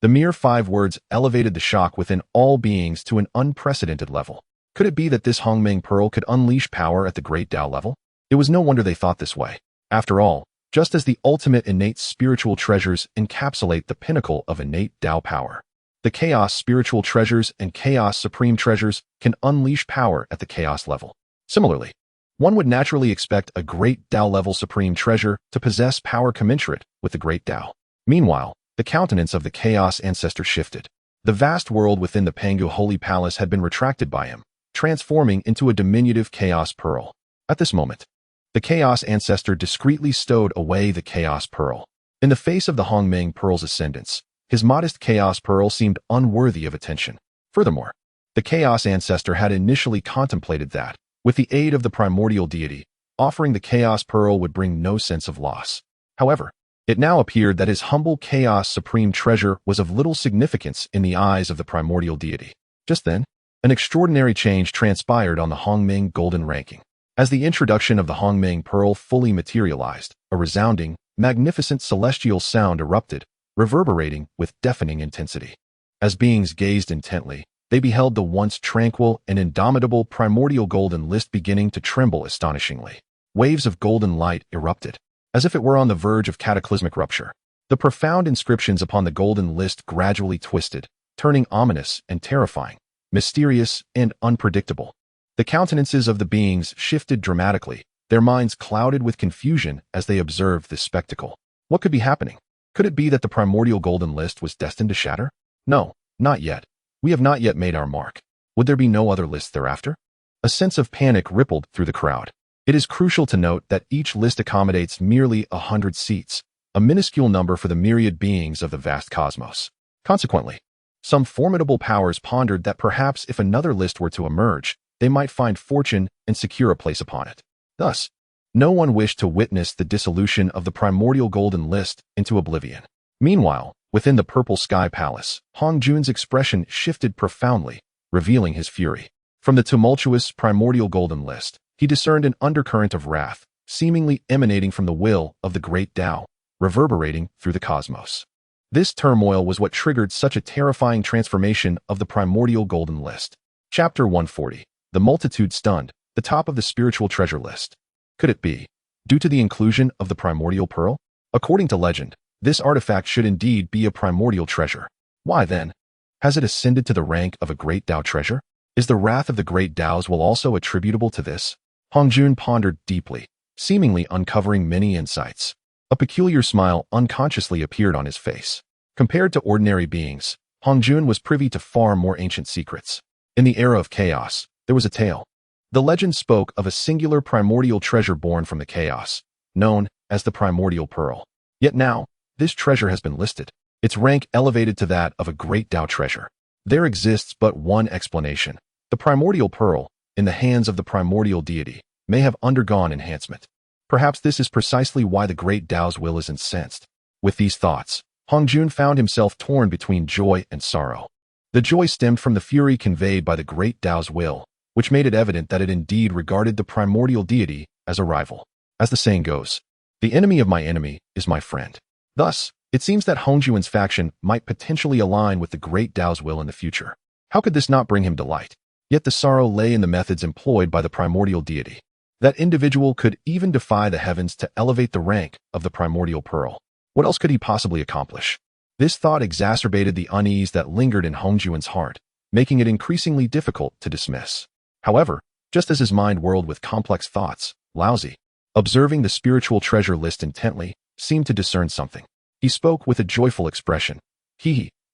A: The mere 5 words elevated the shock within all beings to an unprecedented level. Could it be that this Hongming Pearl could unleash power at the Great Dao level? It was no wonder they thought this way. After all, just as the ultimate innate spiritual treasures encapsulate the pinnacle of innate Dao power, the Chaos spiritual treasures and Chaos supreme treasures can unleash power at the Chaos level. Similarly, one would naturally expect a Great Dao level supreme treasure to possess power commensurate with the Great Dao. Meanwhile, the countenance of the Chaos ancestor shifted. The vast world within the Pangu Holy Palace had been retracted by him, transforming into a diminutive Chaos Pearl. At this moment, the Chaos ancestor discreetly stowed away the Chaos Pearl. In the face of the Hongming Pearl's ascendance, his modest Chaos Pearl seemed unworthy of attention. Furthermore, the Chaos ancestor had initially contemplated that, with the aid of the primordial deity, offering the Chaos Pearl would bring no sense of loss. However, it now appeared that his humble Chaos supreme treasure was of little significance in the eyes of the primordial deity. Just then, an extraordinary change transpired on the Hongming golden ranking. As the introduction of the Hongming Pearl fully materialized, a resounding, magnificent celestial sound erupted, reverberating with deafening intensity. As beings gazed intently, they beheld the once tranquil and indomitable primordial golden list beginning to tremble astonishingly. Waves of golden light erupted, as if it were on the verge of cataclysmic rupture. The profound inscriptions upon the golden list gradually twisted, turning ominous and terrifying, mysterious and unpredictable. The countenances of the beings shifted dramatically, their minds clouded with confusion as they observed this spectacle. What could be happening? Could it be that the primordial golden list was destined to shatter? No, not yet. We have not yet made our mark. Would there be no other lists thereafter? A sense of panic rippled through the crowd. It is crucial to note that each list accommodates merely 100 seats, a minuscule number for the myriad beings of the vast cosmos. Consequently, some formidable powers pondered that perhaps if another list were to emerge, they might find fortune and secure a place upon it. Thus, no one wished to witness the dissolution of the primordial golden list into oblivion. Meanwhile, within the Purple Sky Palace, Hongjun's expression shifted profoundly, revealing his fury. From the tumultuous primordial golden list, he discerned an undercurrent of wrath, seemingly emanating from the will of the Great Dao, reverberating through the cosmos. This turmoil was what triggered such a terrifying transformation of the primordial golden list. Chapter 140. The multitude stunned, the top of the spiritual treasure list. Could it be due to the inclusion of the primordial pearl? According to legend, this artifact should indeed be a primordial treasure. Why then? Has it ascended to the rank of a Great Dao treasure? Is the wrath of the Great Daos will also attributable to this? Hongjun pondered deeply, seemingly uncovering many insights. A peculiar smile unconsciously appeared on his face. Compared to ordinary beings, Hongjun was privy to far more ancient secrets. In the era of chaos, there was a tale. The legend spoke of a singular primordial treasure born from the chaos, known as the Primordial Pearl. Yet now, this treasure has been listed, its rank elevated to that of a Great Dao treasure. There exists but one explanation. The Primordial Pearl, in the hands of the primordial deity, may have undergone enhancement. Perhaps this is precisely why the Great Dao's will is incensed. With these thoughts, Hongjun found himself torn between joy and sorrow. The joy stemmed from the fury conveyed by the Great Dao's will, which made it evident that it indeed regarded the primordial deity as a rival. As the saying goes, the enemy of my enemy is my friend. Thus, it seems that Hongjun's faction might potentially align with the Great Dao's will in the future. How could this not bring him delight? Yet the sorrow lay in the methods employed by the primordial deity. That individual could even defy the heavens to elevate the rank of the primordial pearl. What else could he possibly accomplish? This thought exacerbated the unease that lingered in Hongjun's heart, making it increasingly difficult to dismiss. However, just as his mind whirled with complex thoughts, Laozi, observing the spiritual treasure list intently, seemed to discern something. He spoke with a joyful expression.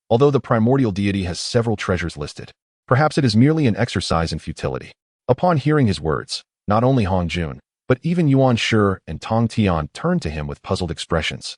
A: Although the primordial deity has several treasures listed, perhaps it is merely an exercise in futility. Upon hearing his words, not only Hongjun, but even Yuan Shi and Tong Tian turned to him with puzzled expressions.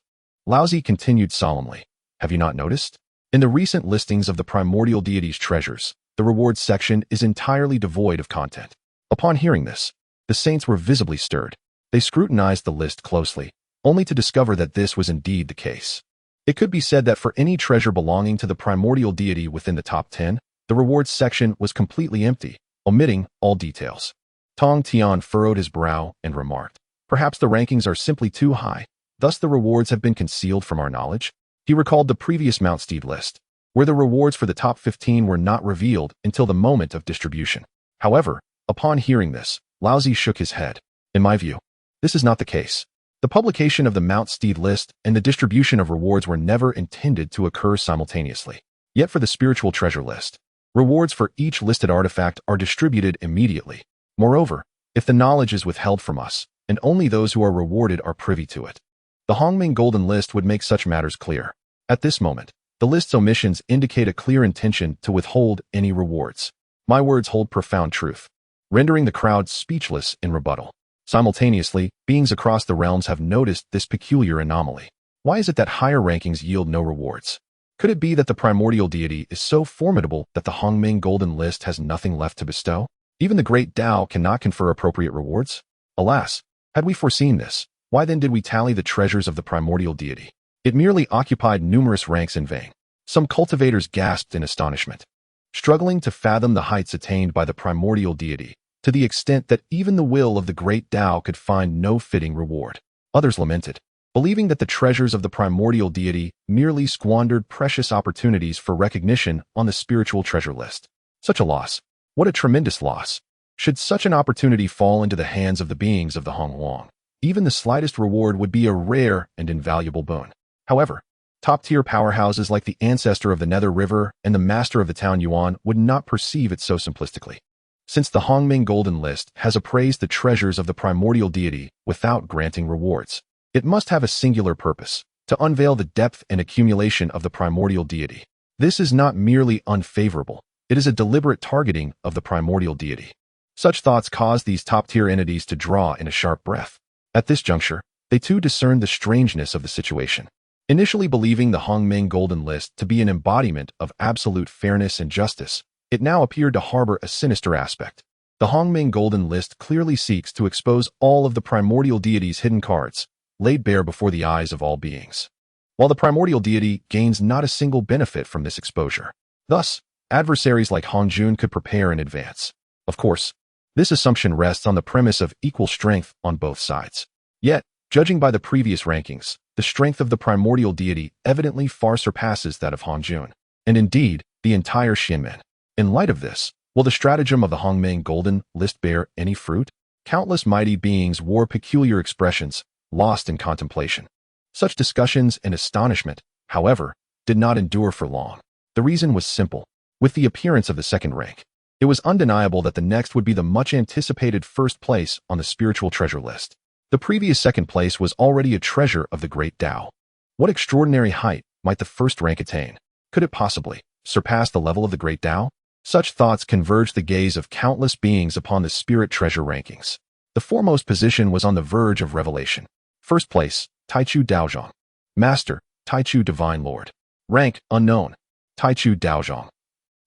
A: Laozi continued solemnly. Have you not noticed? In the recent listings of the primordial deity's treasures, the rewards section is entirely devoid of content. Upon hearing this, the saints were visibly stirred. They scrutinized the list closely, only to discover that this was indeed the case. It could be said that for any treasure belonging to the primordial deity within the top 10, the rewards section was completely empty, omitting all details. Tong Tian furrowed his brow and remarked, perhaps the rankings are simply too high, thus the rewards have been concealed from our knowledge. He recalled the previous Mount Steed list, where the rewards for the top 15 were not revealed until the moment of distribution. However, upon hearing this, Laozi shook his head. In my view, this is not the case. The publication of the Mount Steed list and the distribution of rewards were never intended to occur simultaneously. Yet for the spiritual treasure list, rewards for each listed artifact are distributed immediately. Moreover, if the knowledge is withheld from us, and only those who are rewarded are privy to it, the Hongming Golden List would make such matters clear. At this moment, the list's omissions indicate a clear intention to withhold any rewards. My words hold profound truth, rendering the crowd speechless in rebuttal. Simultaneously, beings across the realms have noticed this peculiar anomaly. Why is it that higher rankings yield no rewards? Could it be that the primordial deity is so formidable that the Hongming Golden List has nothing left to bestow? Even the Great Dao cannot confer appropriate rewards? Alas, had we foreseen this, why then did we tally the treasures of the primordial deity? It merely occupied numerous ranks in vain. Some cultivators gasped in astonishment, struggling to fathom the heights attained by the primordial deity, to the extent that even the will of the Great Dao could find no fitting reward. Others lamented, believing that the treasures of the primordial deity merely squandered precious opportunities for recognition on the spiritual treasure list. Such a loss. What a tremendous loss. Should such an opportunity fall into the hands of the beings of the Hongwang, even the slightest reward would be a rare and invaluable boon. However, top-tier powerhouses like the ancestor of the Nether River and the master of the town Yuan would not perceive it so simplistically. Since the Hongming Golden List has appraised the treasures of the primordial deity without granting rewards, it must have a singular purpose, to unveil the depth and accumulation of the primordial deity. This is not merely unfavorable, it is a deliberate targeting of the primordial deity. Such thoughts caused these top-tier entities to draw in a sharp breath. At this juncture, they too discerned the strangeness of the situation. Initially believing the Hongming Golden List to be an embodiment of absolute fairness and justice, it now appeared to harbor a sinister aspect. The Hongming Golden List clearly seeks to expose all of the primordial deity's hidden cards, laid bare before the eyes of all beings, while the primordial deity gains not a single benefit from this exposure. Thus, adversaries like Hongjun could prepare in advance. Of course, this assumption rests on the premise of equal strength on both sides. Yet, judging by the previous rankings, the strength of the primordial deity evidently far surpasses that of Hongjun, and indeed, the entire Xinmen. In light of this, will the stratagem of the Hongming Golden List bear any fruit? Countless mighty beings wore peculiar expressions, lost in contemplation. Such discussions and astonishment, however, did not endure for long. The reason was simple. With the appearance of the second rank, it was undeniable that the next would be the much-anticipated first place on the spiritual treasure list. The previous second place was already a treasure of the Great Dao. What extraordinary height might the first rank attain? Could it possibly surpass the level of the Great Dao? Such thoughts converged the gaze of countless beings upon the spirit treasure rankings. The foremost position was on the verge of revelation. First place, Taichu Daozhong. Master, Taichu Divine Lord. Rank, unknown. Taichu Daozhong.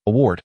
A: Award,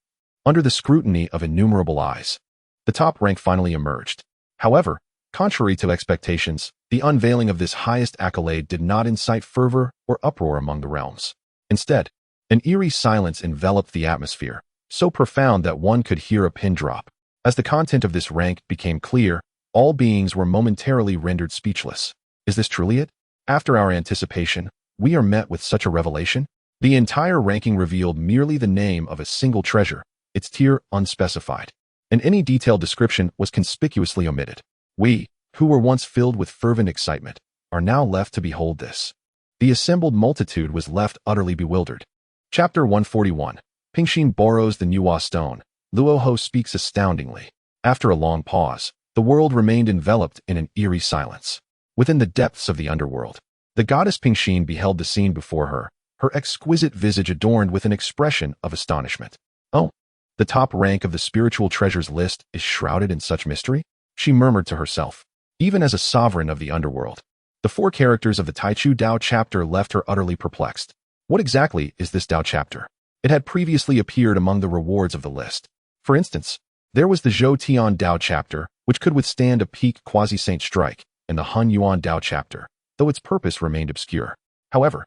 A: under the scrutiny of innumerable eyes. The top rank finally emerged. However, contrary to expectations, the unveiling of this highest accolade did not incite fervor or uproar among the realms. Instead, an eerie silence enveloped the atmosphere, so profound that one could hear a pin drop. As the content of this rank became clear, all beings were momentarily rendered speechless. Is this truly it? After our anticipation, we are met with such a revelation? The entire ranking revealed merely the name of a single treasure, its tier unspecified, and any detailed description was conspicuously omitted. We, who were once filled with fervent excitement, are now left to behold this. The assembled multitude was left utterly bewildered. Chapter 141. Pingxin borrows the Nuwa stone. Luo Ho speaks astoundingly. After a long pause, the world remained enveloped in an eerie silence. Within the depths of the underworld, the goddess Pingxin beheld the scene before her, her exquisite visage adorned with an expression of astonishment. Oh, the top rank of the spiritual treasures list is shrouded in such mystery? She murmured to herself. Even as a sovereign of the underworld, the 4 characters of the Taichu Dao chapter left her utterly perplexed. What exactly is this Dao chapter? It had previously appeared among the rewards of the list. For instance, there was the Zhou Tian Dao chapter, which could withstand a peak quasi-saint strike, and the Hun Yuan Dao chapter, though its purpose remained obscure. However,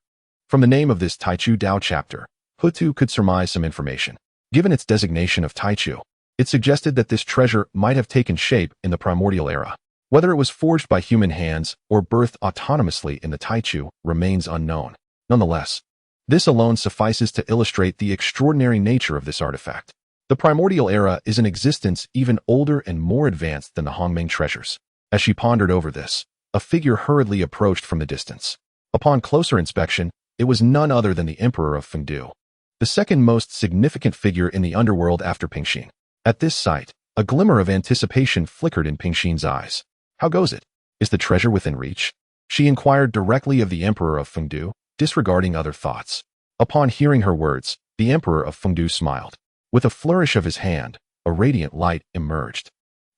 A: from the name of this Taichu Dao chapter, Hutu could surmise some information. Given its designation of Taichu, it suggested that this treasure might have taken shape in the primordial era. Whether it was forged by human hands or birthed autonomously in the Taichu remains unknown. Nonetheless, this alone suffices to illustrate the extraordinary nature of this artifact. The primordial era is in existence even older and more advanced than the Hongming treasures. As she pondered over this, a figure hurriedly approached from the distance. Upon closer inspection, it was none other than the Emperor of Fengdu, the second most significant figure in the underworld after Pingxin. At this sight, a glimmer of anticipation flickered in Pingxin's eyes. How goes it? Is the treasure within reach? She inquired directly of the Emperor of Fengdu, disregarding other thoughts. Upon hearing her words, the Emperor of Fengdu smiled. With a flourish of his hand, a radiant light emerged.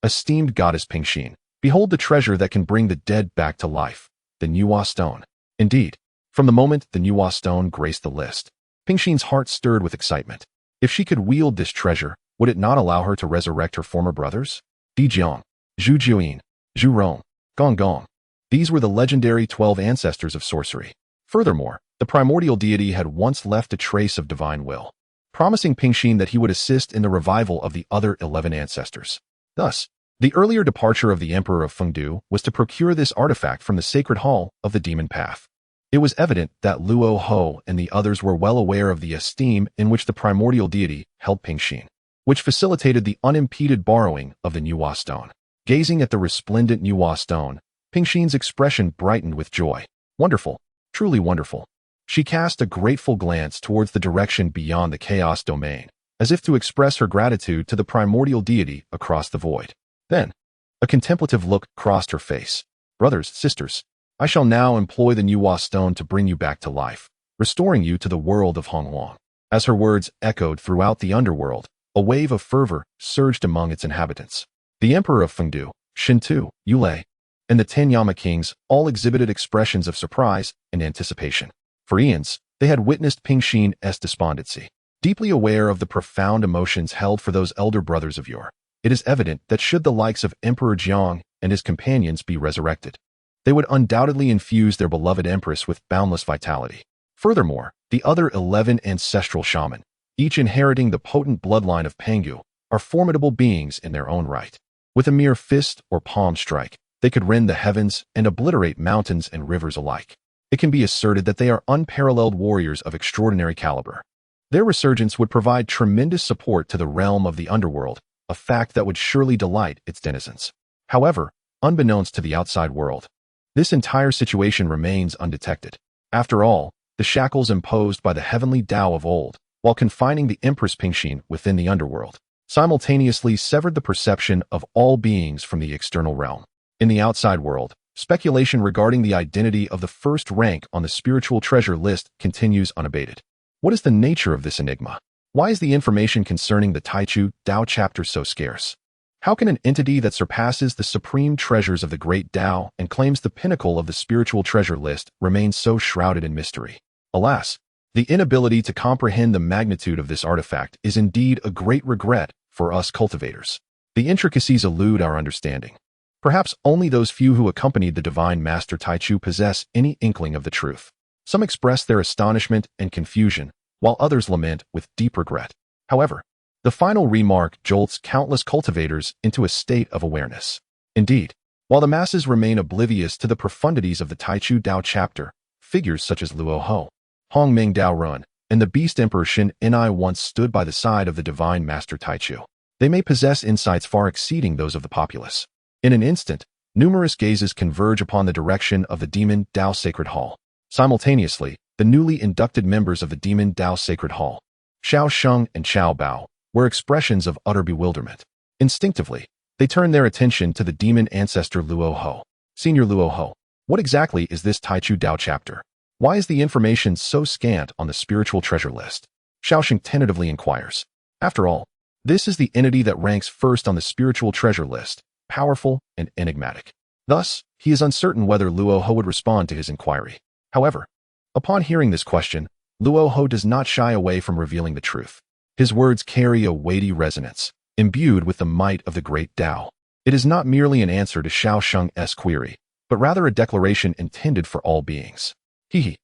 A: Esteemed goddess Pingxin, behold the treasure that can bring the dead back to life, the Nuwa stone. Indeed, from the moment the Nuwa stone graced the list, Pingxin's heart stirred with excitement. If she could wield this treasure, would it not allow her to resurrect her former brothers? Di Jiang, Zhu Jiuyin, Zhu Rong, Gong Gong. These were the legendary 12 ancestors of sorcery. Furthermore, the primordial deity had once left a trace of divine will, promising Pingxin that he would assist in the revival of the other 11 ancestors. Thus, the earlier departure of the Emperor of Fengdu was to procure this artifact from the sacred hall of the Demon Path. It was evident that Luo Ho and the others were well aware of the esteem in which the primordial deity held Pingxin, which facilitated the unimpeded borrowing of the Nuwa stone. Gazing at the resplendent Nuwa stone, Pingxin's expression brightened with joy. Wonderful, truly wonderful. She cast a grateful glance towards the direction beyond the chaos domain, as if to express her gratitude to the primordial deity across the void. Then, a contemplative look crossed her face. Brothers, sisters, I shall now employ the Nuwa stone to bring you back to life, restoring you to the world of Hongwang. As her words echoed throughout the underworld, a wave of fervor surged among its inhabitants. The Emperor of Fengdu, Shintu, Yulei, and the 10 Yama kings all exhibited expressions of surprise and anticipation. For eons, they had witnessed Pingxin's despondency. Deeply aware of the profound emotions held for those elder brothers of yore, it is evident that should the likes of Emperor Jiang and his companions be resurrected, they would undoubtedly infuse their beloved empress with boundless vitality. Furthermore, the other 11 ancestral shaman, each inheriting the potent bloodline of Pangu, are formidable beings in their own right. With a mere fist or palm strike, they could rend the heavens and obliterate mountains and rivers alike. It can be asserted that they are unparalleled warriors of extraordinary caliber. Their resurgence would provide tremendous support to the realm of the underworld, a fact that would surely delight its denizens. However, unbeknownst to the outside world, this entire situation remains undetected. After all, the shackles imposed by the heavenly Tao of old, while confining the Empress Pingxin within the underworld, simultaneously severed the perception of all beings from the external realm. In the outside world, Speculation regarding the identity of the first rank on the spiritual treasure list continues unabated. What is the nature of this enigma? Why is the information concerning the Taichu Dao chapter so scarce? How can an entity that surpasses the supreme treasures of the Great Dao and claims the pinnacle of the spiritual treasure list remain so shrouded in mystery? Alas, the inability to comprehend the magnitude of this artifact is indeed a great regret for us cultivators. The intricacies elude our understanding. Perhaps only those few who accompanied the divine master Taichu possess any inkling of the truth. Some express their astonishment and confusion, while others lament with deep regret. However, the final remark jolts countless cultivators into a state of awareness. Indeed, while the masses remain oblivious to the profundities of the Taichu Dao chapter, figures such as Luo Ho, Hongming Dao Run, and the Beast Emperor Xin Ni once stood by the side of the divine master Taichu. They may possess insights far exceeding those of the populace. In an instant, numerous gazes converge upon the direction of the Demon Dao Sacred Hall. Simultaneously, the newly inducted members of the Demon Dao Sacred Hall, Xiao Sheng and Xiao Bao, were expressions of utter bewilderment. Instinctively, they turned their attention to the demon ancestor Luo Ho. Senior Luo Ho, what exactly is this Taichu Dao chapter? Why is the information so scant on the spiritual treasure list? Xiao Sheng tentatively inquires. After all, this is the entity that ranks first on the spiritual treasure list, powerful and enigmatic. Thus, he is uncertain whether Luo Ho would respond to his inquiry. However, upon hearing this question, Luo Ho does not shy away from revealing the truth. His words carry a weighty resonance, imbued with the might of the Great Dao. It is not merely an answer to Xiao Sheng's query, but rather a declaration intended for all beings. The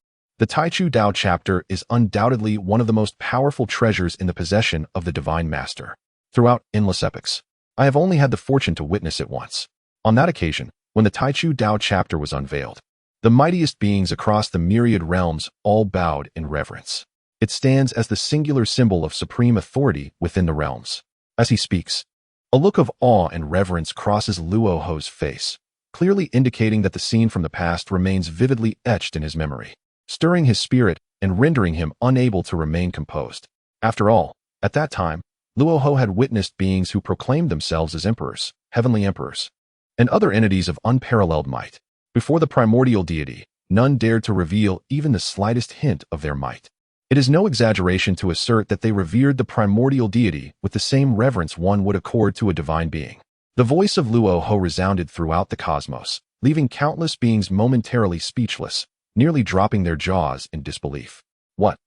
A: Taichu Dao chapter is undoubtedly one of the most powerful treasures in the possession of the Divine Master. Throughout endless epochs, I have only had the fortune to witness it once. On that occasion, when the Taichu Dao chapter was unveiled, the mightiest beings across the myriad realms all bowed in reverence. It stands as the singular symbol of supreme authority within the realms. As he speaks, a look of awe and reverence crosses Luo Ho's face, clearly indicating that the scene from the past remains vividly etched in his memory, stirring his spirit and rendering him unable to remain composed. After all, at that time, Luo Ho had witnessed beings who proclaimed themselves as emperors, heavenly emperors, and other entities of unparalleled might. Before the primordial deity, none dared to reveal even the slightest hint of their might. It is no exaggeration to assert that they revered the primordial deity with the same reverence one would accord to a divine being. The voice of Luo Ho resounded throughout the cosmos, leaving countless beings momentarily speechless, nearly dropping their jaws in disbelief. What?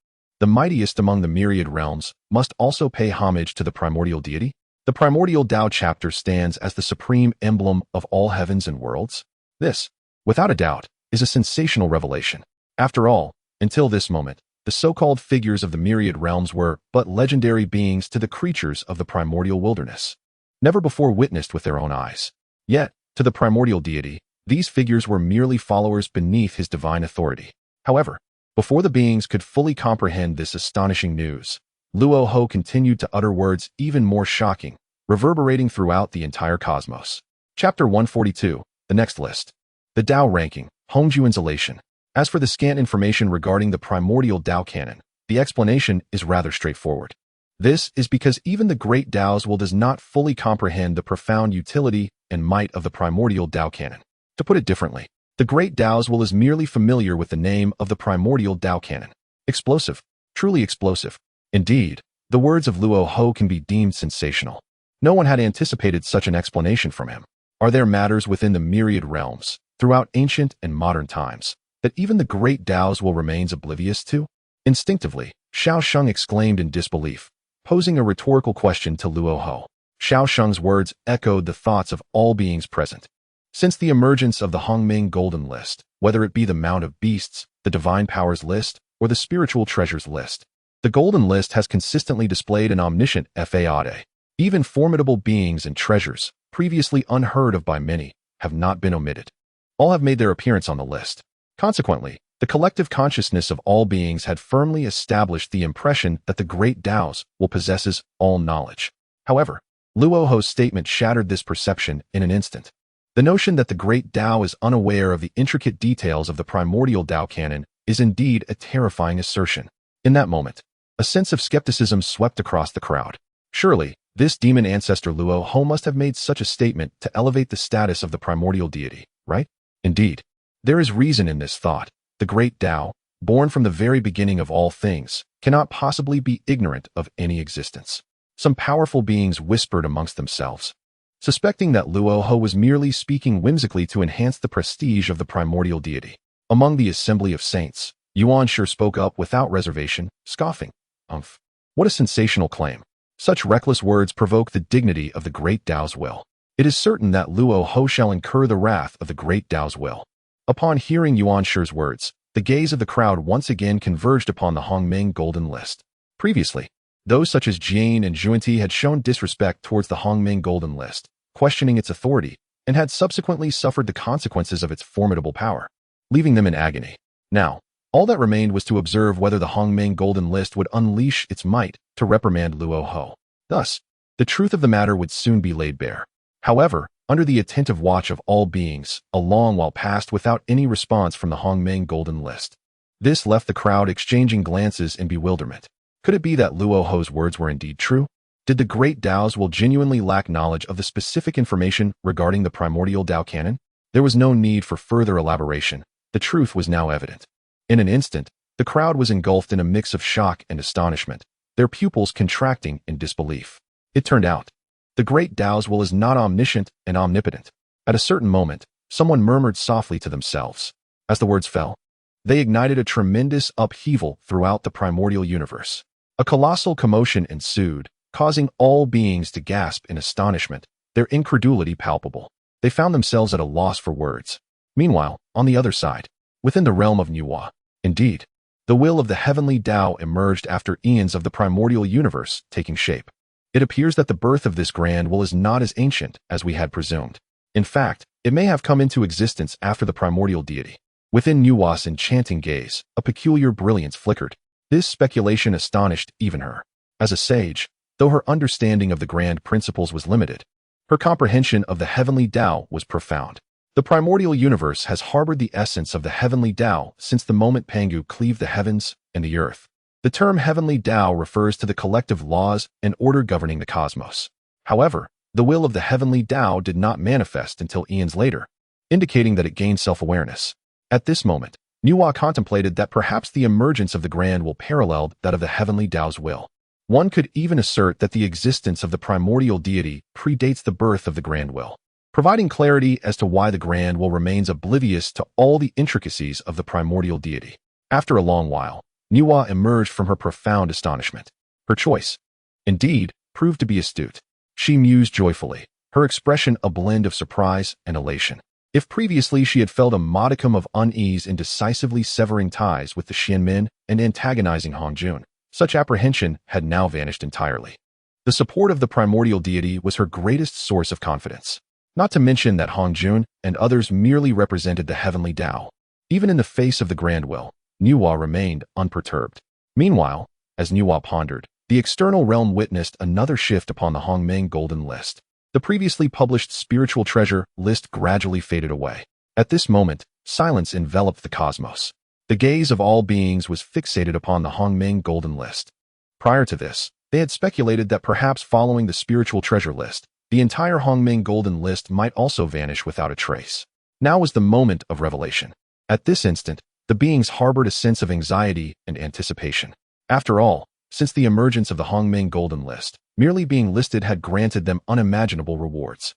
A: The mightiest among the myriad realms must also pay homage to the primordial deity? The primordial Dao chapter stands as the supreme emblem of all heavens and worlds? This, without a doubt, is a sensational revelation. After all, until this moment, the so-called figures of the myriad realms were but legendary beings to the creatures of the primordial wilderness, never before witnessed with their own eyes. Yet, to the primordial deity, these figures were merely followers beneath his divine authority. However, before the beings could fully comprehend this astonishing news, Luo Ho continued to utter words even more shocking, reverberating throughout the entire cosmos. Chapter 142, the next list. The Dao ranking, Hongjuan's elation. As for the scant information regarding the primordial Dao canon, the explanation is rather straightforward. This is because even the Great Dao's will does not fully comprehend the profound utility and might of the primordial Dao canon. To put it differently, the Great Dao's will is merely familiar with the name of the primordial Dao canon. Explosive, truly explosive. Indeed, the words of Luo Ho can be deemed sensational. No one had anticipated such an explanation from him. Are there matters within the myriad realms, throughout ancient and modern times, that even the Great Dao's will remains oblivious to? Instinctively, Xiao Sheng exclaimed in disbelief, posing a rhetorical question to Luo Ho. Xiao Sheng's words echoed the thoughts of all beings present. Since the emergence of the Hongming Golden List, whether it be the Mount of Beasts, the Divine Powers List, or the Spiritual Treasures List, the Golden List has consistently displayed an omniscient faade. Even formidable beings and treasures, previously unheard of by many, have not been omitted. All have made their appearance on the list. Consequently, the collective consciousness of all beings had firmly established the impression that the Great Dao's will possesses all knowledge. However, Luo Ho's statement shattered this perception in an instant. The notion that the Great Dao is unaware of the intricate details of the primordial Dao canon is indeed a terrifying assertion. In that moment, a sense of skepticism swept across the crowd. Surely, this demon ancestor Luo Ho must have made such a statement to elevate the status of the primordial deity, right? Indeed, there is reason in this thought. The Great Dao, born from the very beginning of all things, cannot possibly be ignorant of any existence. Some powerful beings whispered amongst themselves, suspecting that Luo Ho was merely speaking whimsically to enhance the prestige of the primordial deity. Among the assembly of saints, Yuan Shi spoke up without reservation, scoffing. What a sensational claim. Such reckless words provoke the dignity of the Great Dao's will. It is certain that Luo Ho shall incur the wrath of the Great Dao's will. Upon hearing Yuan Shi's words, the gaze of the crowd once again converged upon the Hongming Golden List. Previously, those such as Jian and Zhuanti had shown disrespect towards the Hongming Golden List, questioning its authority, and had subsequently suffered the consequences of its formidable power, leaving them in agony. Now, all that remained was to observe whether the Hongming Golden List would unleash its might to reprimand Luo Ho. Thus, the truth of the matter would soon be laid bare. However, under the attentive watch of all beings, a long while passed without any response from the Hongming Golden List. This left the crowd exchanging glances in bewilderment. Could it be that Luo Ho's words were indeed true? Did the Great Daos will genuinely lack knowledge of the specific information regarding the primordial Dao canon? There was no need for further elaboration. The truth was now evident. In an instant, the crowd was engulfed in a mix of shock and astonishment, their pupils contracting in disbelief. It turned out, the Great Dao's will is not omniscient and omnipotent. At a certain moment, someone murmured softly to themselves. As the words fell, they ignited a tremendous upheaval throughout the primordial universe. A colossal commotion ensued, causing all beings to gasp in astonishment, their incredulity palpable. They found themselves at a loss for words. Meanwhile, on the other side, within the realm of Nuwa, indeed, the will of the heavenly Dao emerged after eons of the primordial universe taking shape. It appears that the birth of this grand will is not as ancient as we had presumed. In fact, it may have come into existence after the primordial deity. Within Nuwa's enchanting gaze, a peculiar brilliance flickered. This speculation astonished even her. As a sage, though her understanding of the grand principles was limited, her comprehension of the heavenly Dao was profound. The primordial universe has harbored the essence of the heavenly Dao since the moment Pangu cleaved the heavens and the earth. The term heavenly Dao refers to the collective laws and order governing the cosmos. However, the will of the heavenly Dao did not manifest until eons later, indicating that it gained self-awareness. At this moment, Nuwa contemplated that perhaps the emergence of the grand will paralleled that of the heavenly Dao's will. One could even assert that the existence of the primordial deity predates the birth of the grand will, providing clarity as to why the grand will remains oblivious to all the intricacies of the primordial deity. After a long while, Nuwa emerged from her profound astonishment. Her choice, indeed, proved to be astute. She mused joyfully, her expression a blend of surprise and elation. If previously she had felt a modicum of unease in decisively severing ties with the Xianmin and antagonizing Hongjun, such apprehension had now vanished entirely. The support of the primordial deity was her greatest source of confidence. Not to mention that Hongjun and others merely represented the heavenly Dao. Even in the face of the grand will, Nuwa remained unperturbed. Meanwhile, as Nuwa pondered, the external realm witnessed another shift upon the Hongming Golden List. The previously published spiritual treasure list gradually faded away. At this moment, silence enveloped the cosmos. The gaze of all beings was fixated upon the Hongming Golden List. Prior to this, they had speculated that perhaps following the spiritual treasure list, the entire Hongming Golden List might also vanish without a trace. Now was the moment of revelation. At this instant, the beings harbored a sense of anxiety and anticipation. After all, since the emergence of the Hongming Golden List, merely being listed had granted them unimaginable rewards.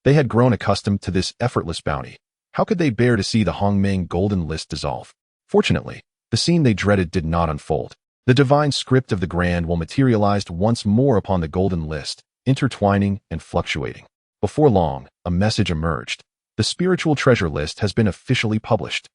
A: They had grown accustomed to this effortless bounty. How could they bear to see the Hongming Golden List dissolve? Fortunately, the scene they dreaded did not unfold. The divine script of the grand will materialized once more upon the Golden List, intertwining and fluctuating. Before long, a message emerged. The spiritual treasure list has been officially published.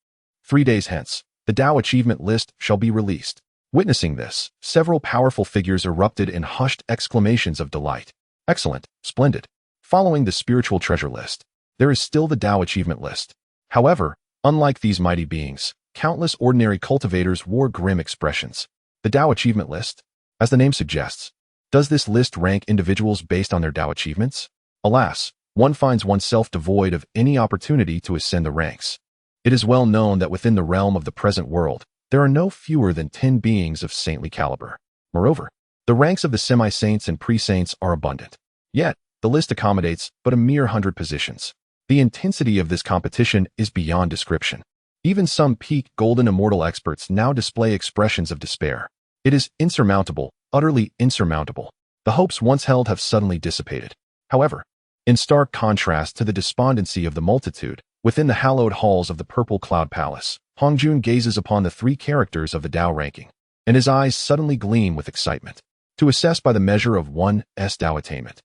A: 3 days hence, the Dao Achievement List shall be released. Witnessing this, several powerful figures erupted in hushed exclamations of delight. Excellent, splendid. Following the spiritual treasure list, there is still the Dao Achievement List. However, unlike these mighty beings, countless ordinary cultivators wore grim expressions. The Dao Achievement List? As the name suggests, does this list rank individuals based on their Dao achievements? Alas, one finds oneself devoid of any opportunity to ascend the ranks. It is well known that within the realm of the present world, there are no fewer than 10 beings of saintly caliber. Moreover, the ranks of the semi-saints and pre-saints are abundant. Yet, the list accommodates but a mere 100 positions. The intensity of this competition is beyond description. Even some peak golden immortal experts now display expressions of despair. It is insurmountable, utterly insurmountable. The hopes once held have suddenly dissipated. However, in stark contrast to the despondency of the multitude, within the hallowed halls of the Purple Cloud Palace, Hongjun gazes upon the three characters of the Dao ranking, and his eyes suddenly gleam with excitement. To assess by the measure of one's Dao attainment.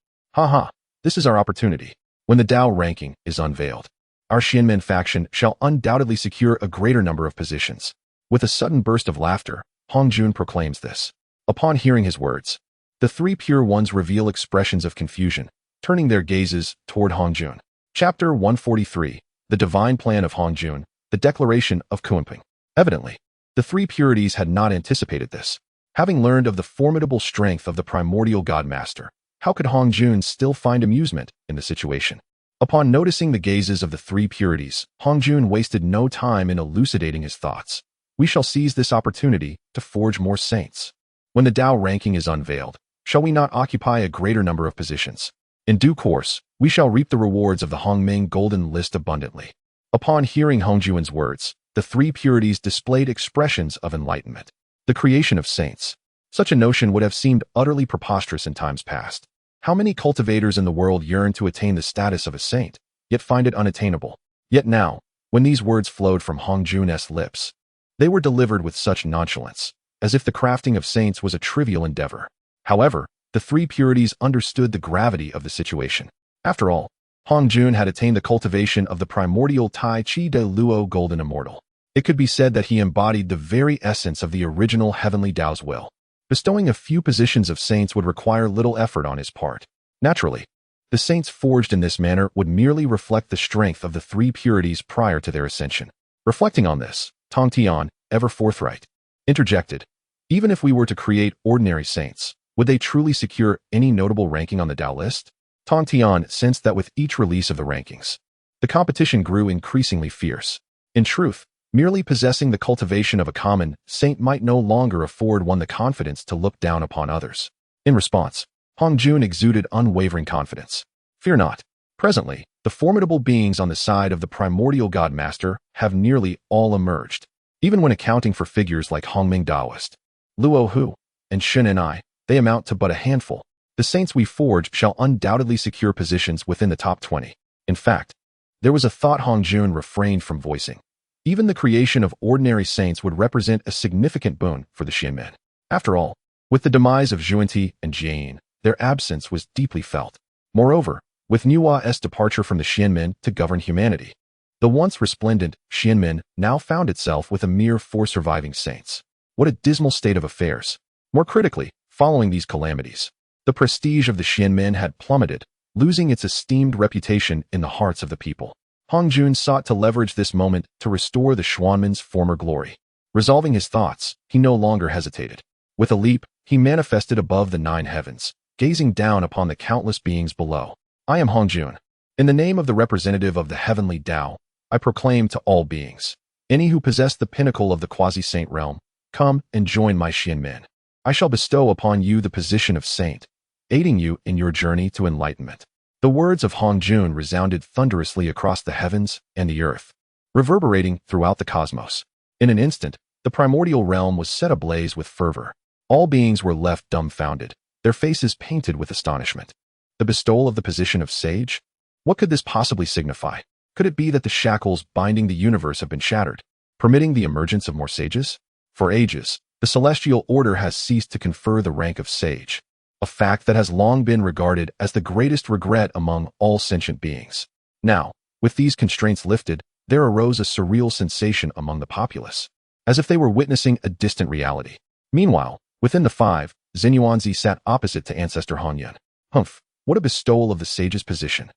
A: This is our opportunity. When the Dao ranking is unveiled, our Xianmen faction shall undoubtedly secure a greater number of positions. With a sudden burst of laughter, Hongjun proclaims this. Upon hearing his words, the three pure ones reveal expressions of confusion, turning their gazes toward Hongjun. Chapter 143, The Divine Plan of Hongjun, the Declaration of Kuanping. Evidently, the three purities had not anticipated this. Having learned of the formidable strength of the primordial Godmaster, how could Hongjun still find amusement in the situation? Upon noticing the gazes of the three purities, Hongjun wasted no time in elucidating his thoughts. We shall seize this opportunity to forge more saints. When the Dao ranking is unveiled, shall we not occupy a greater number of positions? In due course, we shall reap the rewards of the Hongming Golden List abundantly. Upon hearing Hongjun's words, the three purities displayed expressions of enlightenment. The creation of saints. Such a notion would have seemed utterly preposterous in times past. How many cultivators in the world yearn to attain the status of a saint, yet find it unattainable? Yet now, when these words flowed from Hongjun's lips, they were delivered with such nonchalance, as if the crafting of saints was a trivial endeavor. However, the three purities understood the gravity of the situation. After all, Hongjun had attained the cultivation of the primordial Tai Chi de Luo Golden Immortal. It could be said that he embodied the very essence of the original heavenly Dao's will. Bestowing a few positions of saints would require little effort on his part. Naturally, the saints forged in this manner would merely reflect the strength of the three purities prior to their ascension. Reflecting on this, Tong Tian, ever forthright, interjected, even if we were to create ordinary saints, would they truly secure any notable ranking on the Dao list? Tong Tian sensed that with each release of the rankings, the competition grew increasingly fierce. In truth, merely possessing the cultivation of a common saint might no longer afford one the confidence to look down upon others. In response, Hongjun exuded unwavering confidence. Fear not. Presently, the formidable beings on the side of the primordial Godmaster have nearly all emerged. Even when accounting for figures like Hongming Daoist, Luo Hu, and Shen and I, they amount to but a handful. The saints we forge shall undoubtedly secure positions within the top 20. In fact, there was a thought Hongjun refrained from voicing. Even the creation of ordinary saints would represent a significant boon for the Xianmen. After all, with the demise of Zhuanti and Jian, their absence was deeply felt. Moreover, with Nua's departure from the Xianmen to govern humanity, the once resplendent Xianmen now found itself with a mere 4 surviving saints. What a dismal state of affairs. More critically, following these calamities, the prestige of the Xianmen had plummeted, losing its esteemed reputation in the hearts of the people. Hongjun sought to leverage this moment to restore the Xuanmen's former glory. Resolving his thoughts, he no longer hesitated. With a leap, he manifested above the 9 heavens, gazing down upon the countless beings below. I am Hongjun. In the name of the representative of the heavenly Dao, I proclaim to all beings, any who possess the pinnacle of the quasi-saint realm, come and join my Xianmen. I shall bestow upon you the position of saint, aiding you in your journey to enlightenment. The words of Hongjun resounded thunderously across the heavens and the earth, reverberating throughout the cosmos. In an instant, the primordial realm was set ablaze with fervor. All beings were left dumbfounded, their faces painted with astonishment. The bestowal of the position of sage? What could this possibly signify? Could it be that the shackles binding the universe have been shattered, permitting the emergence of more sages? For ages, the celestial order has ceased to confer the rank of sage, a fact that has long been regarded as the greatest regret among all sentient beings. Now, with these constraints lifted, there arose a surreal sensation among the populace, as if they were witnessing a distant reality. Meanwhile, within the 5, Xinyuanzi sat opposite to Ancestor Hongyan. Humph, what a bestowal of the sage's position.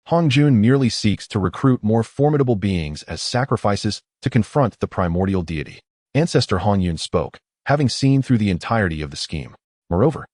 A: Hongjun merely seeks to recruit more formidable beings as sacrifices to confront the primordial deity. Ancestor Hongyun spoke, having seen through the entirety of the scheme. Moreover,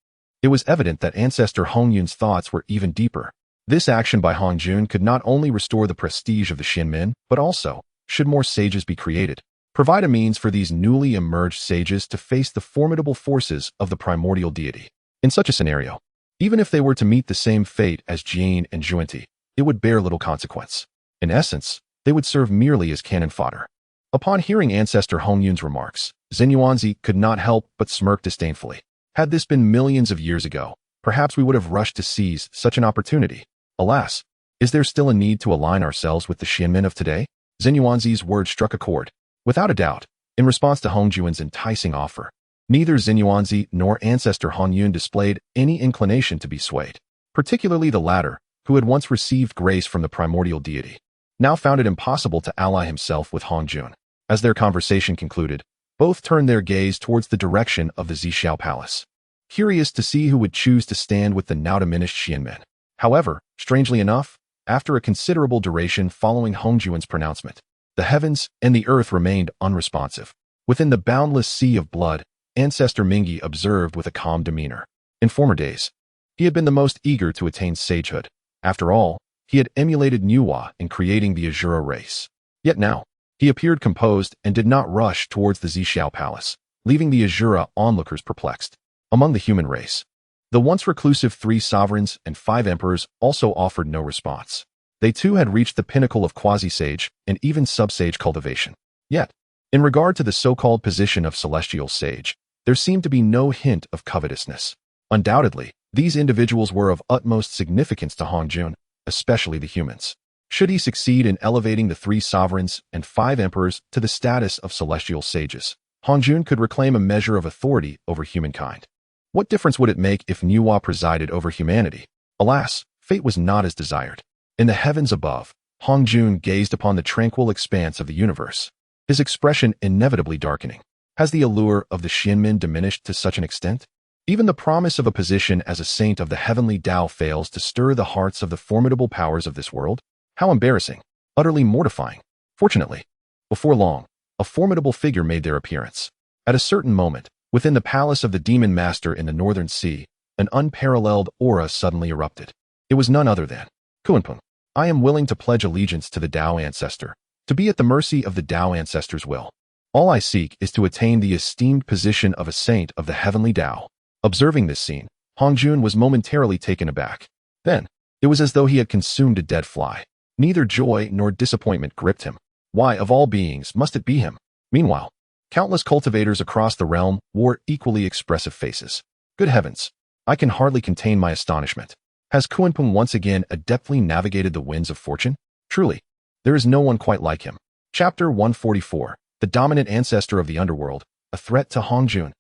A: it was evident that Ancestor Hongyun's thoughts were even deeper. This action by Hongjun could not only restore the prestige of the Xianmen, but also, should more sages be created, provide a means for these newly emerged sages to face the formidable forces of the primordial deity. In such a scenario, even if they were to meet the same fate as Jian and Zhuanti, it would bear little consequence. In essence, they would serve merely as cannon fodder. Upon hearing Ancestor Hongyun's remarks, Xinyuanzi could not help but smirk disdainfully. Had this been millions of years ago, perhaps we would have rushed to seize such an opportunity. Alas, is there still a need to align ourselves with the Xianmen of today? Xinyuanzi's words struck a chord. Without a doubt, in response to Hongyuan's enticing offer, neither Xinyuanzi nor Ancestor Hongyun displayed any inclination to be swayed. Particularly the latter, who had once received grace from the primordial deity, now found it impossible to ally himself with Hongjun. As their conversation concluded, both turned their gaze towards the direction of the Zixiao Palace, curious to see who would choose to stand with the now diminished Xianmen. However, strangely enough, after a considerable duration following Hongjun's pronouncement, the heavens and the earth remained unresponsive. Within the boundless sea of blood, Ancestor Mingi observed with a calm demeanor. In former days, he had been the most eager to attain sagehood. After all, he had emulated Nuwa in creating the Azura race. Yet now, he appeared composed and did not rush towards the Zixiao Palace, leaving the Azura onlookers perplexed. Among the human race, the once reclusive 3 sovereigns and 5 emperors also offered no response. They too had reached the pinnacle of quasi-sage and even sub-sage cultivation. Yet, in regard to the so-called position of celestial sage, there seemed to be no hint of covetousness. Undoubtedly, these individuals were of utmost significance to Hongjun, especially the humans. Should he succeed in elevating the 3 sovereigns and 5 emperors to the status of celestial sages, Hongjun could reclaim a measure of authority over humankind. What difference would it make if Nuwa presided over humanity? Alas, fate was not as desired. In the heavens above, Hongjun gazed upon the tranquil expanse of the universe, his expression inevitably darkening. Has the allure of the Xianmen diminished to such an extent? Even the promise of a position as a saint of the heavenly Tao fails to stir the hearts of the formidable powers of this world? How embarrassing, utterly mortifying. Fortunately, before long, a formidable figure made their appearance. At a certain moment, within the palace of the Demon Master in the Northern Sea, an unparalleled aura suddenly erupted. It was none other than Kunpeng. I am willing to pledge allegiance to the Tao Ancestor, to be at the mercy of the Tao Ancestor's will. All I seek is to attain the esteemed position of a saint of the heavenly Tao. Observing this scene, Hongjun was momentarily taken aback. Then, it was as though he had consumed a dead fly. Neither joy nor disappointment gripped him. Why, of all beings, must it be him? Meanwhile, countless cultivators across the realm wore equally expressive faces. Good heavens, I can hardly contain my astonishment. Has Kunpeng once again adeptly navigated the winds of fortune? Truly, there is no one quite like him. Chapter 144. The dominant ancestor of the underworld, a threat to Hongjun.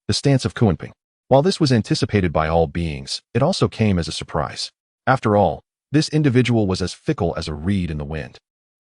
A: The stance of Kunpeng. While this was anticipated by all beings, it also came as a surprise. After all, this individual was as fickle as a reed in the wind.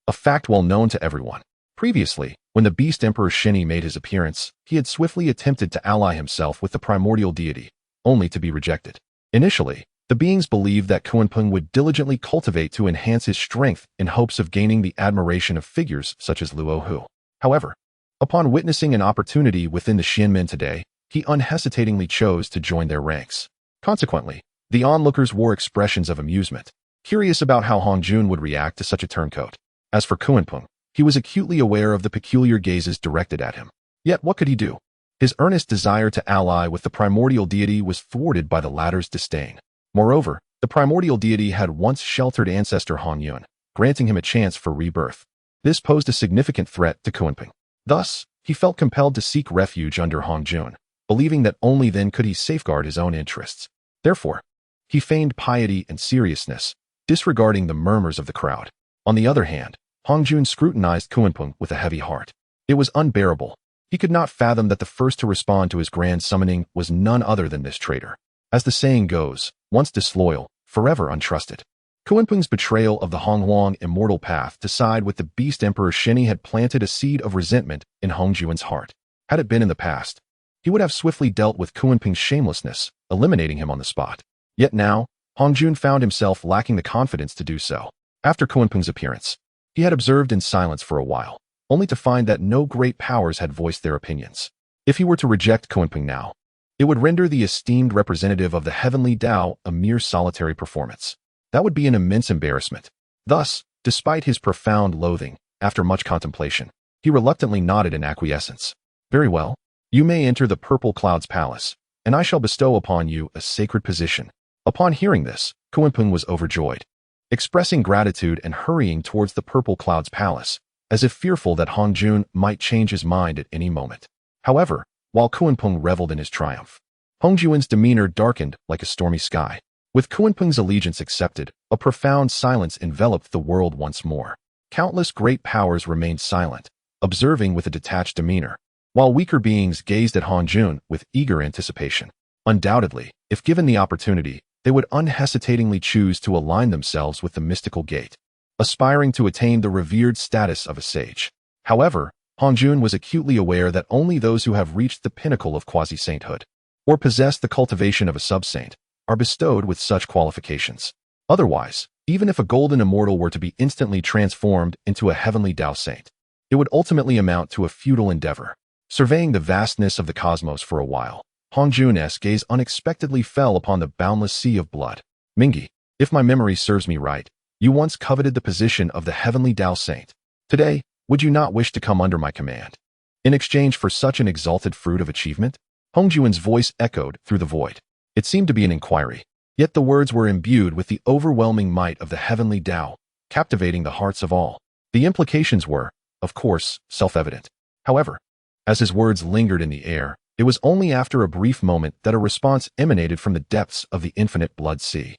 A: A fact well known to everyone. Previously, when the Beast Emperor Shini made his appearance, he had swiftly attempted to ally himself with the primordial deity, only to be rejected. Initially, the beings believed that Kunpeng would diligently cultivate to enhance his strength in hopes of gaining the admiration of figures such as Luo Hu. However, upon witnessing an opportunity within the Xianmen today, he unhesitatingly chose to join their ranks. Consequently, the onlookers wore expressions of amusement, curious about how Hongjun would react to such a turncoat. As for Kunpeng, he was acutely aware of the peculiar gazes directed at him. Yet what could he do? His earnest desire to ally with the primordial deity was thwarted by the latter's disdain. Moreover, the primordial deity had once sheltered ancestor Hongyun, granting him a chance for rebirth. This posed a significant threat to Kunpeng. Thus, he felt compelled to seek refuge under Hongjun, believing that only then could he safeguard his own interests. Therefore, he feigned piety and seriousness, disregarding the murmurs of the crowd. On the other hand, Hongjun scrutinized Kunpeng with a heavy heart. It was unbearable. He could not fathom that the first to respond to his grand summoning was none other than this traitor. As the saying goes, once disloyal, forever untrusted. Kunpeng's betrayal of the Honghuang immortal path to side with the Beast Emperor Shini had planted a seed of resentment in Hongjun's heart. Had it been in the past, he would have swiftly dealt with Kunpeng's shamelessness, eliminating him on the spot. Yet now, Hongjun found himself lacking the confidence to do so. After Kunpeng's appearance, he had observed in silence for a while, only to find that no great powers had voiced their opinions. If he were to reject Kunpeng now, it would render the esteemed representative of the heavenly Tao a mere solitary performance. That would be an immense embarrassment. Thus, despite his profound loathing, after much contemplation, he reluctantly nodded in acquiescence. Very well, you may enter the Purple Cloud's palace, and I shall bestow upon you a sacred position. Upon hearing this, Kunpeng was overjoyed. expressing gratitude and hurrying towards the Purple Cloud's palace, as if fearful that Hong Jun might change his mind at any moment. However, while Kuanpeng reveled in his triumph, Hong Juan's demeanor darkened like a stormy sky. With Kuanpeng's allegiance accepted, a profound silence enveloped the world once more. Countless great powers remained silent, observing with a detached demeanor, while weaker beings gazed at Hong Jun with eager anticipation. Undoubtedly, if given the opportunity, they would unhesitatingly choose to align themselves with the mystical gate, aspiring to attain the revered status of a sage. However, Hong Jun was acutely aware that only those who have reached the pinnacle of quasi-sainthood, or possess the cultivation of a sub-saint, are bestowed with such qualifications. Otherwise, even if a golden immortal were to be instantly transformed into a heavenly Dao saint, it would ultimately amount to a futile endeavor. Surveying the vastness of the cosmos for a while, Hong Jun's gaze unexpectedly fell upon the boundless sea of blood. Mingi, if my memory serves me right, you once coveted the position of the heavenly Dao saint. Today, would you not wish to come under my command? In exchange for such an exalted fruit of achievement? Hong Jun's voice echoed through the void. It seemed to be an inquiry, yet the words were imbued with the overwhelming might of the heavenly Dao, captivating the hearts of all. The implications were, of course, self-evident. However, as his words lingered in the air, it was only after a brief moment that a response emanated from the depths of the infinite blood sea.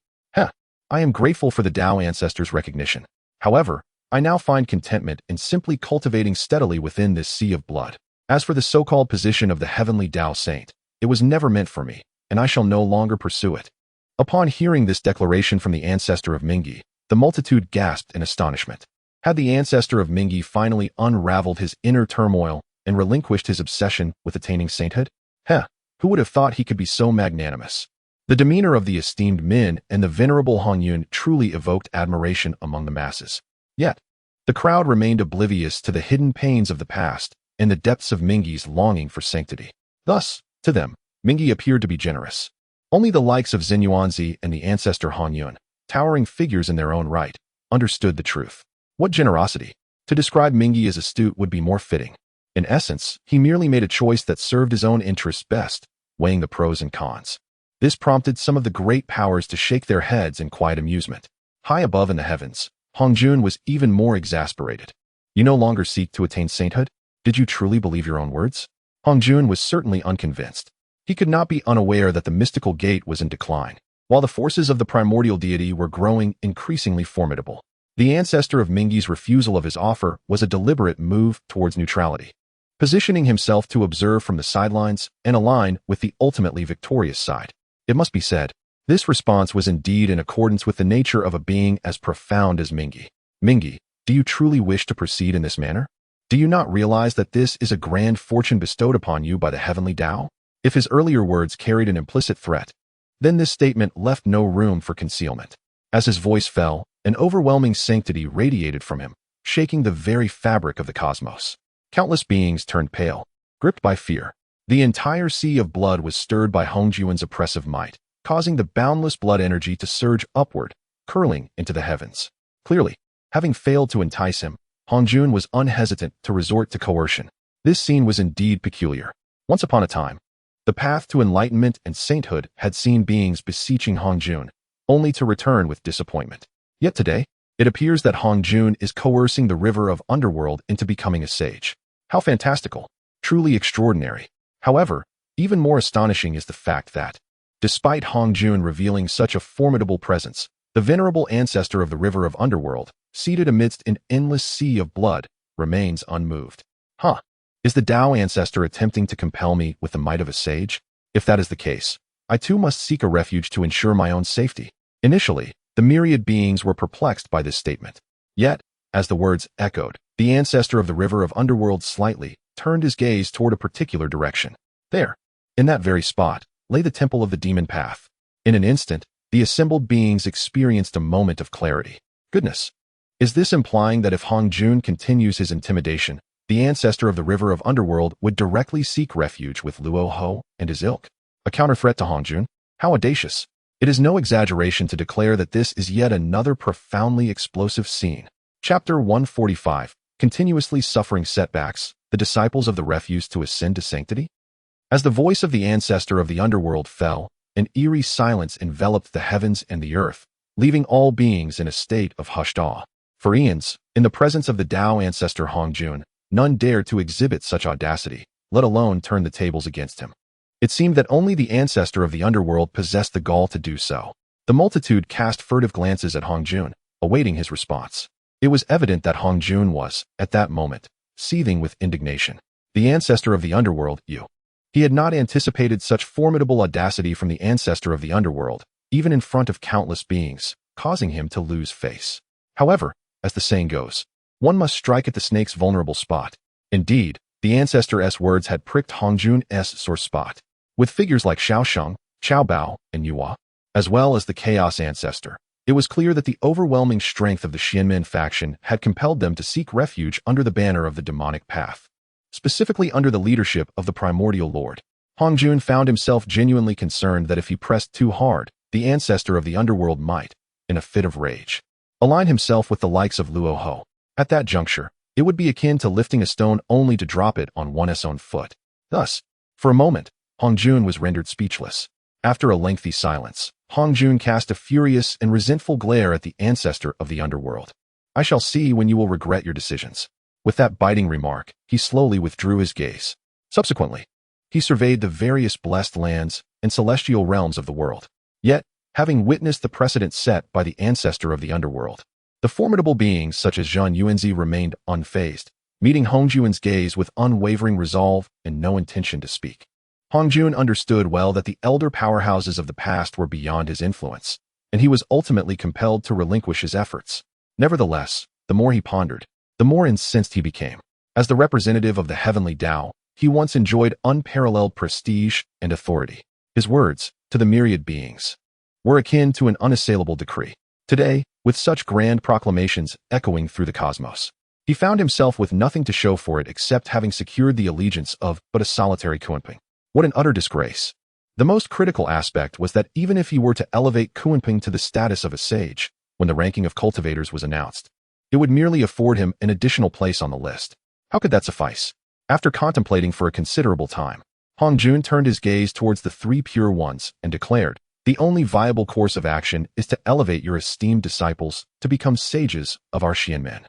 A: I am grateful for the Dao ancestors' recognition. However, I now find contentment in simply cultivating steadily within this sea of blood. As for the so-called position of the heavenly Dao saint, it was never meant for me, and I shall no longer pursue it. Upon hearing this declaration from the ancestor of Mingi, the multitude gasped in astonishment. Had the ancestor of Mingi finally unraveled his inner turmoil and relinquished his obsession with attaining sainthood? Who would have thought he could be so magnanimous? The demeanor of the esteemed Min and the venerable Hong Yun truly evoked admiration among the masses. Yet, the crowd remained oblivious to the hidden pains of the past and the depths of Mingi's longing for sanctity. Thus, to them, Mingi appeared to be generous. Only the likes of Xinyuanzi and the ancestor Hong Yun, towering figures in their own right, understood the truth. What generosity! To describe Mingi as astute would be more fitting. In essence, he merely made a choice that served his own interests best, weighing the pros and cons. This prompted some of the great powers to shake their heads in quiet amusement. High above in the heavens, Hong Jun was even more exasperated. You no longer seek to attain sainthood? Did you truly believe your own words? Hong Jun was certainly unconvinced. He could not be unaware that the mystical gate was in decline, while the forces of the primordial deity were growing increasingly formidable. The ancestor of Mingi's refusal of his offer was a deliberate move towards neutrality, positioning himself to observe from the sidelines and align with the ultimately victorious side. It must be said, this response was indeed in accordance with the nature of a being as profound as Mingi. Mingi, do you truly wish to proceed in this manner? Do you not realize that this is a grand fortune bestowed upon you by the heavenly Dao? If his earlier words carried an implicit threat, then this statement left no room for concealment. As his voice fell, an overwhelming sanctity radiated from him, shaking the very fabric of the cosmos. Countless beings turned pale, gripped by fear. The entire sea of blood was stirred by Hong Juan's oppressive might, causing the boundless blood energy to surge upward, curling into the heavens. Clearly, having failed to entice him, Hong Jun was unhesitant to resort to coercion. This scene was indeed peculiar. Once upon a time, the path to enlightenment and sainthood had seen beings beseeching Hong Jun, only to return with disappointment. Yet today, it appears that Hong Jun is coercing the river of underworld into becoming a sage. How fantastical! Truly extraordinary. However, even more astonishing is the fact that, despite Hong Jun revealing such a formidable presence, the venerable ancestor of the river of underworld, seated amidst an endless sea of blood, remains unmoved. Is the Dao ancestor attempting to compel me with the might of a sage? If that is the case, I too must seek a refuge to ensure my own safety. Initially, the myriad beings were perplexed by this statement. Yet, as the words echoed, the ancestor of the river of underworld slightly turned his gaze toward a particular direction. There, in that very spot, lay the temple of the demon path. In an instant, the assembled beings experienced a moment of clarity. Goodness! Is this implying that if Hong Jun continues his intimidation, the ancestor of the river of underworld would directly seek refuge with Luo Ho and his ilk? A counter-threat to Hong Jun? How audacious! It is no exaggeration to declare that this is yet another profoundly explosive scene. Chapter 145, Continuously Suffering Setbacks, the Disciples of the Refuse to Ascend to Sanctity? As the voice of the ancestor of the underworld fell, an eerie silence enveloped the heavens and the earth, leaving all beings in a state of hushed awe. For eons, in the presence of the Dao ancestor Hongjun, none dared to exhibit such audacity, let alone turn the tables against him. It seemed that only the ancestor of the underworld possessed the gall to do so. The multitude cast furtive glances at Hongjun, awaiting his response. It was evident that Hongjun was, at that moment, seething with indignation. The ancestor of the underworld, you. He had not anticipated such formidable audacity from the ancestor of the underworld, even in front of countless beings, causing him to lose face. However, as the saying goes, one must strike at the snake's vulnerable spot. Indeed, the ancestor's words had pricked Hongjun's sore spot. With figures like Xiaosheng, Xiaobao, and Yuhua, as well as the Chaos Ancestor, it was clear that the overwhelming strength of the Xianmen faction had compelled them to seek refuge under the banner of the demonic path. Specifically under the leadership of the Primordial Lord, Hongjun found himself genuinely concerned that if he pressed too hard, the ancestor of the underworld might, in a fit of rage, align himself with the likes of Luo Ho. At that juncture, it would be akin to lifting a stone only to drop it on one's own foot. Thus, for a moment, Hongjun was rendered speechless. After a lengthy silence, Hongjun cast a furious and resentful glare at the ancestor of the underworld. I shall see when you will regret your decisions. With that biting remark, he slowly withdrew his gaze. Subsequently, he surveyed the various blessed lands and celestial realms of the world. Yet, having witnessed the precedent set by the ancestor of the underworld, the formidable beings such as Zhang Yuanzi remained unfazed, meeting Hongjun's gaze with unwavering resolve and no intention to speak. Hongjun understood well that the elder powerhouses of the past were beyond his influence, and he was ultimately compelled to relinquish his efforts. Nevertheless, the more he pondered, the more incensed he became. As the representative of the heavenly Tao, he once enjoyed unparalleled prestige and authority. His words, to the myriad beings, were akin to an unassailable decree. Today, with such grand proclamations echoing through the cosmos, he found himself with nothing to show for it except having secured the allegiance of but a solitary Kunping. What an utter disgrace. The most critical aspect was that even if he were to elevate Kunping to the status of a sage, when the ranking of cultivators was announced, it would merely afford him an additional place on the list. How could that suffice? After contemplating for a considerable time, Hongjun turned his gaze towards the three pure ones and declared, the only viable course of action is to elevate your esteemed disciples to become sages of our Xianmen.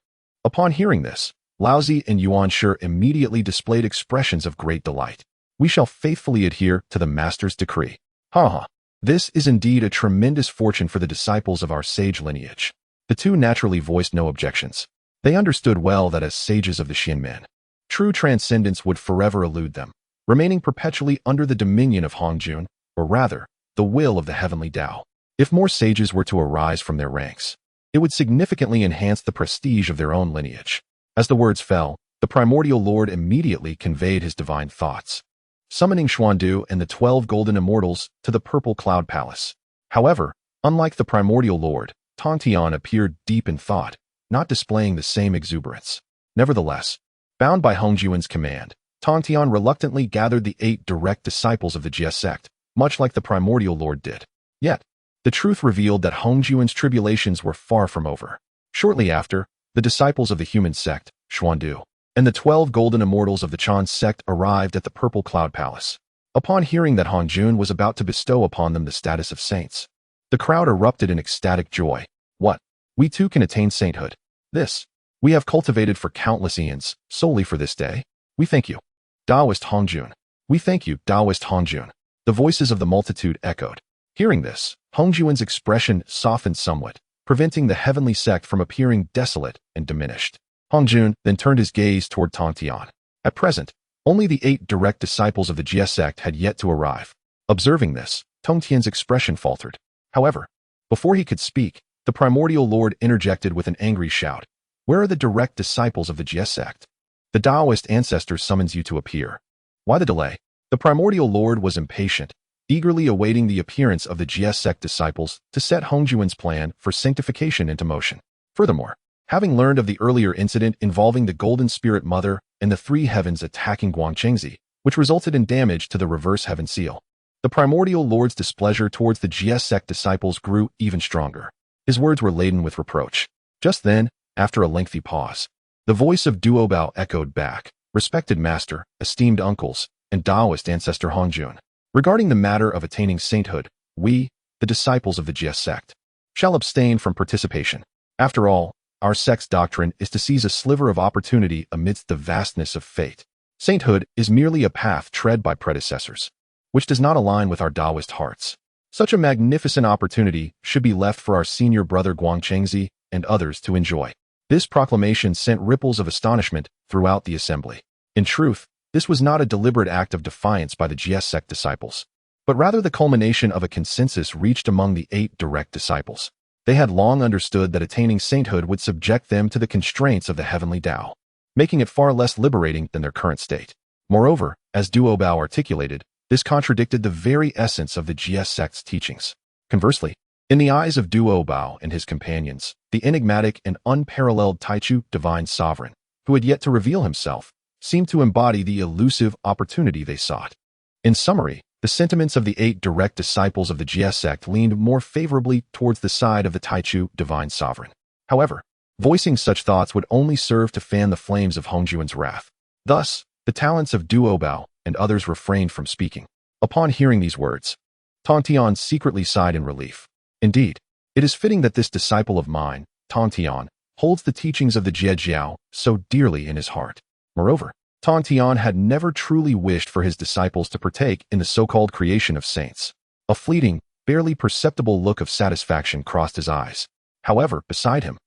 A: Upon hearing this, Laozi and Yuan Shi immediately displayed expressions of great delight. We shall faithfully adhere to the master's decree. This is indeed a tremendous fortune for the disciples of our sage lineage. The two naturally voiced no objections. They understood well that as sages of the Xianmen, true transcendence would forever elude them, remaining perpetually under the dominion of Hongjun, or rather, the will of the heavenly Tao. If more sages were to arise from their ranks, it would significantly enhance the prestige of their own lineage. As the words fell, the Primordial Lord immediately conveyed his divine thoughts, summoning Xuandu and the 12 golden immortals to the purple cloud palace. However, unlike the Primordial Lord, Tongtian appeared deep in thought, not displaying the same exuberance. Nevertheless, bound by Hongjun's command, Tongtian reluctantly gathered the 8 direct disciples of the Jie sect, much like the Primordial Lord did. Yet, the truth revealed that Hongjun's tribulations were far from over. Shortly after, the disciples of the human sect, Xuandu, and the 12 golden immortals of the Chan sect arrived at the purple cloud palace. Upon hearing that Hongjun was about to bestow upon them the status of saints, the crowd erupted in ecstatic joy. What? We too can attain sainthood. This, we have cultivated for countless eons, solely for this day. We thank you, Taoist Hongjun. We thank you, Taoist Hongjun. The voices of the multitude echoed. Hearing this, Hongjun's expression softened somewhat, preventing the heavenly sect from appearing desolate and diminished. Hongjun then turned his gaze toward Tongtian. At present, only the 8 direct disciples of the Jie sect had yet to arrive. Observing this, Tongtian's expression faltered. However, before he could speak, the Primordial Lord interjected with an angry shout. Where are the direct disciples of the Jie sect? The Taoist ancestor summons you to appear. Why the delay? The Primordial Lord was impatient, eagerly awaiting the appearance of the Jie sect disciples to set Hongjun's plan for sanctification into motion. Furthermore, having learned of the earlier incident involving the Golden Spirit Mother and the 3 heavens attacking Guangchengzi, which resulted in damage to the reverse heaven seal, the Primordial Lord's displeasure towards the Jie sect disciples grew even stronger. His words were laden with reproach. Just then, after a lengthy pause, the voice of Duobao echoed back. Respected master, esteemed uncles, and Taoist ancestor Hongjun. Regarding the matter of attaining sainthood, we, the disciples of the Jie sect, shall abstain from participation. After all, our sect's doctrine is to seize a sliver of opportunity amidst the vastness of fate. Sainthood is merely a path tread by predecessors, which does not align with our Taoist hearts. Such a magnificent opportunity should be left for our senior brother Guangchengzi and others to enjoy. This proclamation sent ripples of astonishment throughout the assembly. In truth, this was not a deliberate act of defiance by the GS sect disciples, but rather the culmination of a consensus reached among the 8 direct disciples. They had long understood that attaining sainthood would subject them to the constraints of the heavenly Tao, making it far less liberating than their current state. Moreover, as Duo Bao articulated, this contradicted the very essence of the GS sect's teachings. Conversely, in the eyes of Duo Bao and his companions, the enigmatic and unparalleled Taichu divine sovereign, who had yet to reveal himself, seemed to embody the elusive opportunity they sought. In summary, the sentiments of the 8 direct disciples of the GS sect leaned more favorably towards the side of the Taichu divine sovereign. However, voicing such thoughts would only serve to fan the flames of Hongjuan's wrath. Thus, the talents of Duo Bao and others refrained from speaking. Upon hearing these words, Tong Tian secretly sighed in relief. Indeed, it is fitting that this disciple of mine, Tong Tian, holds the teachings of the Jie Jiao so dearly in his heart. Moreover, Tong Tian had never truly wished for his disciples to partake in the so-called creation of saints. A fleeting, barely perceptible look of satisfaction crossed his eyes. However, beside him,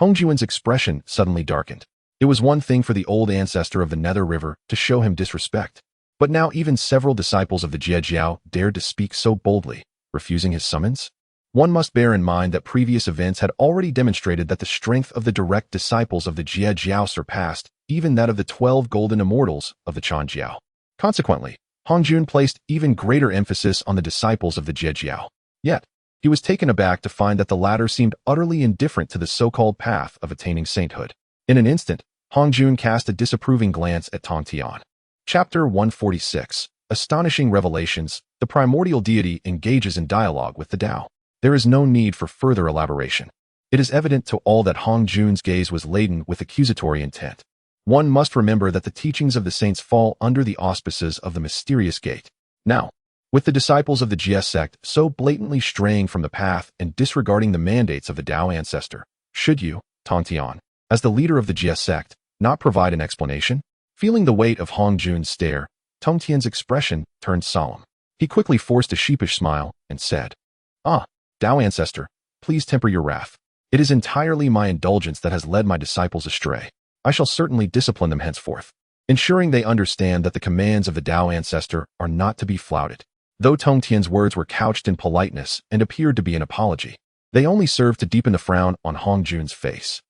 A: Hongjuan's expression suddenly darkened. It was one thing for the old ancestor of the Nether River to show him disrespect, but now even several disciples of the Jie Jiao dared to speak so boldly, refusing his summons? One must bear in mind that previous events had already demonstrated that the strength of the direct disciples of the Jie Jiao surpassed even that of the 12 golden immortals of the Chan Jiao. Consequently, Hongjuan placed even greater emphasis on the disciples of the Jie Jiao. Yet, he was taken aback to find that the latter seemed utterly indifferent to the so-called path of attaining sainthood. In an instant, Hongjuan cast a disapproving glance at Tong Tian. Chapter 146. Astonishing Revelations. The primordial deity engages in dialogue with the Tao. There is no need for further elaboration. It is evident to all that Hongjuan's gaze was laden with accusatory intent. One must remember that the teachings of the saints fall under the auspices of the mysterious gate. Now, with the disciples of the GS sect so blatantly straying from the path and disregarding the mandates of the Tao ancestor, should you, Tong Tian, as the leader of the GS sect, not provide an explanation? Feeling the weight of Hongjuan's stare, Tong Tian's expression turned solemn. He quickly forced a sheepish smile and said, Tao ancestor, please temper your wrath. It is entirely my indulgence that has led my disciples astray. I shall certainly discipline them henceforth, ensuring they understand that the commands of the Tao ancestor are not to be flouted. Though Tong Tian's words were couched in politeness and appeared to be an apology, they only served to deepen the frown on Hongjuan's face.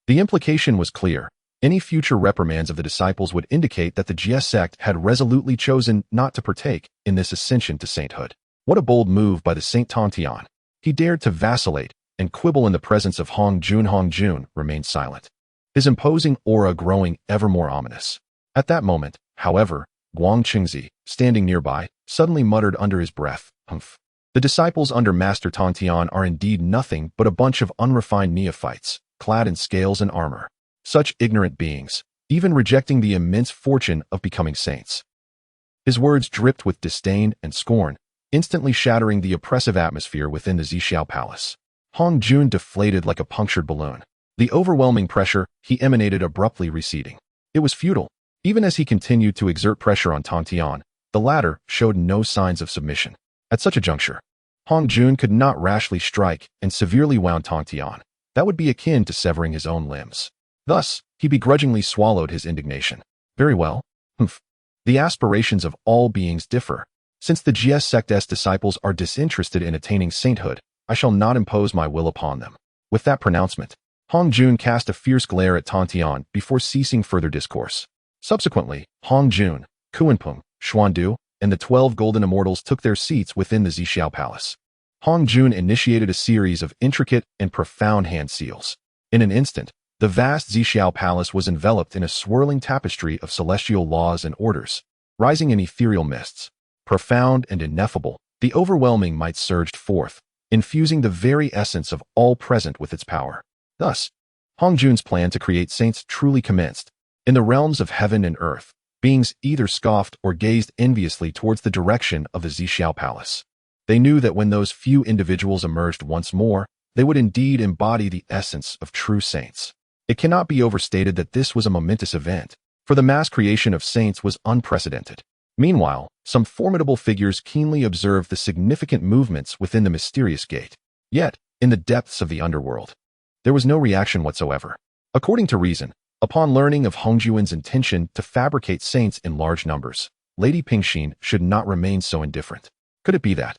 A: The implication was clear. Any future reprimands of the disciples would indicate that the GS sect had resolutely chosen not to partake in this ascension to sainthood. What a bold move by the Saint Tong Tian. He dared to vacillate and quibble in the presence of Hongjuan. Hongjuan remained silent, his imposing aura growing ever more ominous. At that moment, however, Guangchengzi, standing nearby, suddenly muttered under his breath, "Humph. The disciples under Master Tong Tian are indeed nothing but a bunch of unrefined neophytes, clad in scales and armor. Such ignorant beings, even rejecting the immense fortune of becoming saints." His words dripped with disdain and scorn, instantly shattering the oppressive atmosphere within the Zixiao Palace. Hongjuan deflated like a punctured balloon. The overwhelming pressure he emanated abruptly receding. It was futile. Even as he continued to exert pressure on Tong Tian, the latter showed no signs of submission. At such a juncture, Hongjuan could not rashly strike and severely wound Tong Tian. That would be akin to severing his own limbs. Thus, he begrudgingly swallowed his indignation. Very well. The aspirations of all beings differ. Since the GS sect's disciples are disinterested in attaining sainthood, I shall not impose my will upon them. With that pronouncement, Hongjuan cast a fierce glare at Tong Tian before ceasing further discourse. Subsequently, Hongjuan, Kuanpeng, Xuandu, and the 12 golden immortals took their seats within the Zixiao Palace. Hongjuan initiated a series of intricate and profound hand seals. In an instant, the vast Zixiao Palace was enveloped in a swirling tapestry of celestial laws and orders, rising in ethereal mists. Profound and ineffable, the overwhelming might surged forth, infusing the very essence of all present with its power. Thus, Hongjuan's plan to create saints truly commenced. In the realms of heaven and earth, beings either scoffed or gazed enviously towards the direction of the Zixiao Palace. They knew that when those few individuals emerged once more, they would indeed embody the essence of true saints. It cannot be overstated that this was a momentous event, for the mass creation of saints was unprecedented. Meanwhile, some formidable figures keenly observed the significant movements within the mysterious gate. Yet, in the depths of the underworld, there was no reaction whatsoever. According to reason, upon learning of Hongjuan's intention to fabricate saints in large numbers, Lady Pingxin should not remain so indifferent. Could it be that,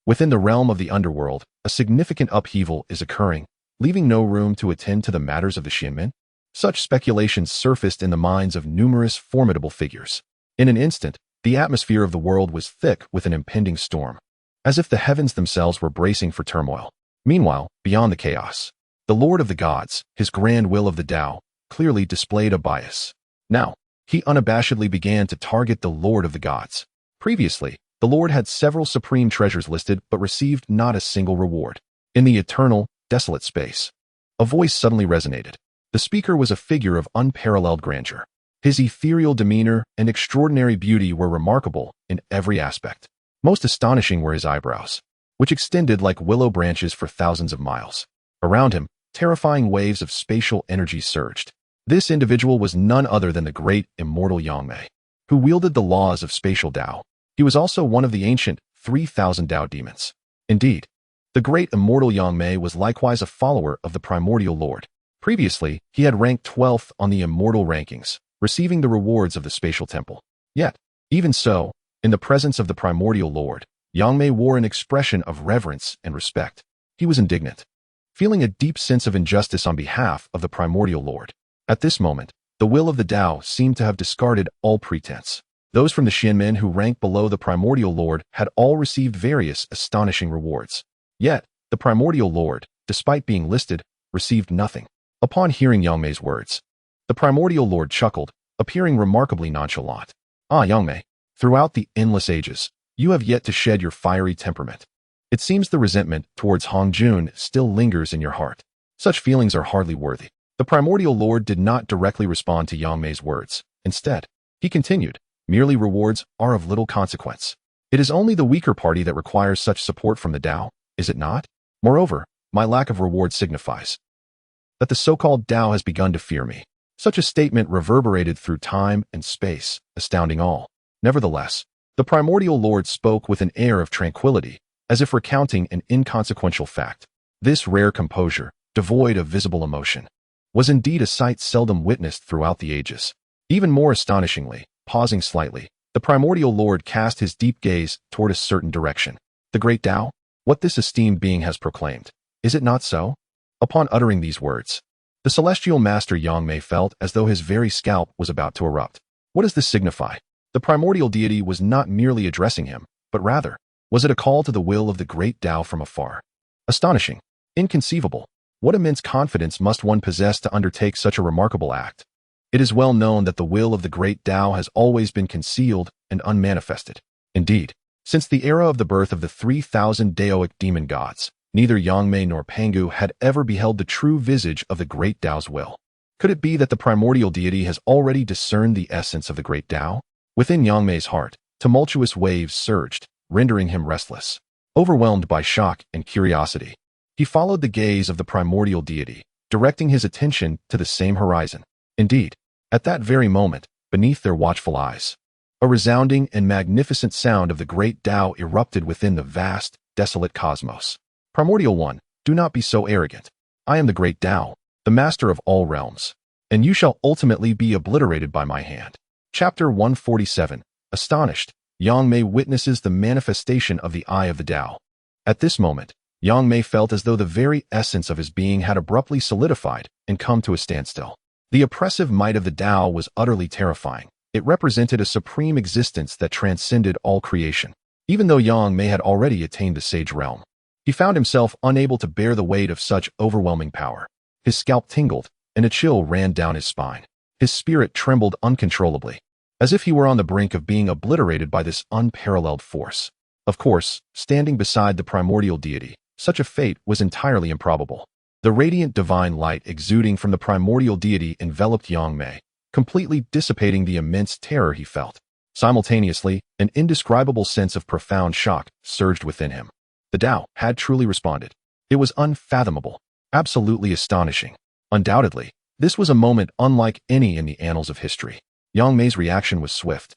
A: within the realm of the underworld, a significant upheaval is occurring, leaving no room to attend to the matters of the Xianmen? Such speculations surfaced in the minds of numerous formidable figures. In an instant, the atmosphere of the world was thick with an impending storm, as if the heavens themselves were bracing for turmoil. Meanwhile, beyond the chaos, the Lord of the Gods, his grand will of the Tao, clearly displayed a bias. Now, he unabashedly began to target the Lord of the Gods. Previously, the Lord had several supreme treasures listed but received not a single reward. In the eternal, desolate space, a voice suddenly resonated. The speaker was a figure of unparalleled grandeur. His ethereal demeanor and extraordinary beauty were remarkable in every aspect. Most astonishing were his eyebrows, which extended like willow branches for thousands of miles. Around him, terrifying waves of spatial energy surged. This individual was none other than the great immortal Yangmei, who wielded the laws of spatial Tao. He was also one of the ancient 3,000 Tao demons. Indeed, the great immortal Yangmei was likewise a follower of the Primordial Lord. Previously, he had ranked 12th on the immortal rankings, receiving the rewards of the spatial temple. Yet, even so, in the presence of the Primordial Lord, Yangmei wore an expression of reverence and respect. He was indignant, feeling a deep sense of injustice on behalf of the Primordial Lord. At this moment, the will of the Tao seemed to have discarded all pretense. Those from the Xianmen who ranked below the Primordial Lord had all received various astonishing rewards. Yet, the Primordial Lord, despite being listed, received nothing. Upon hearing Yangmei's words, the Primordial Lord chuckled, appearing remarkably nonchalant. Ah, Yangmei, throughout the endless ages, you have yet to shed your fiery temperament. It seems the resentment towards Hongjun still lingers in your heart. Such feelings are hardly worthy. The Primordial Lord did not directly respond to Yangmei's words. Instead, he continued, merely rewards are of little consequence. It is only the weaker party that requires such support from the Tao, is it not? Moreover, my lack of reward signifies that the so-called Tao has begun to fear me. Such a statement reverberated through time and space, astounding all. Nevertheless, the Primordial Lord spoke with an air of tranquility, as if recounting an inconsequential fact. This rare composure, devoid of visible emotion, was indeed a sight seldom witnessed throughout the ages. Even more astonishingly, pausing slightly, the Primordial Lord cast his deep gaze toward a certain direction. The Great Dao? What this esteemed being has proclaimed. Is it not so? Upon uttering these words, the celestial master Yangmei felt as though his very scalp was about to erupt. What does this signify? The primordial deity was not merely addressing him, but rather, was it a call to the will of the Great Tao from afar? Astonishing. Inconceivable. What immense confidence must one possess to undertake such a remarkable act? It is well known that the will of the Great Tao has always been concealed and unmanifested. Indeed, since the era of the birth of the 3,000 Daoic demon gods, neither Yangmei nor Pangu had ever beheld the true visage of the Great Tao's will. Could it be that the primordial deity has already discerned the essence of the Great Tao? Within Yangmei's heart, tumultuous waves surged, rendering him restless. Overwhelmed by shock and curiosity, he followed the gaze of the primordial deity, directing his attention to the same horizon. Indeed, at that very moment, beneath their watchful eyes, a resounding and magnificent sound of the Great Tao erupted within the vast, desolate cosmos. Primordial One, do not be so arrogant. I am the Great Tao, the master of all realms, and you shall ultimately be obliterated by my hand. Chapter 147. Astonished, Yangmei witnesses the manifestation of the Eye of the Tao. At this moment, Yangmei felt as though the very essence of his being had abruptly solidified and come to a standstill. The oppressive might of the Tao was utterly terrifying. It represented a supreme existence that transcended all creation. Even though Yangmei had already attained the sage realm, he found himself unable to bear the weight of such overwhelming power. His scalp tingled, and a chill ran down his spine. His spirit trembled uncontrollably, as if he were on the brink of being obliterated by this unparalleled force. Of course, standing beside the primordial deity, such a fate was entirely improbable. The radiant divine light exuding from the primordial deity enveloped Yangmei, completely dissipating the immense terror he felt. Simultaneously, an indescribable sense of profound shock surged within him. The Tao had truly responded. It was unfathomable, absolutely astonishing. Undoubtedly, this was a moment unlike any in the annals of history. Yang Mei's reaction was swift.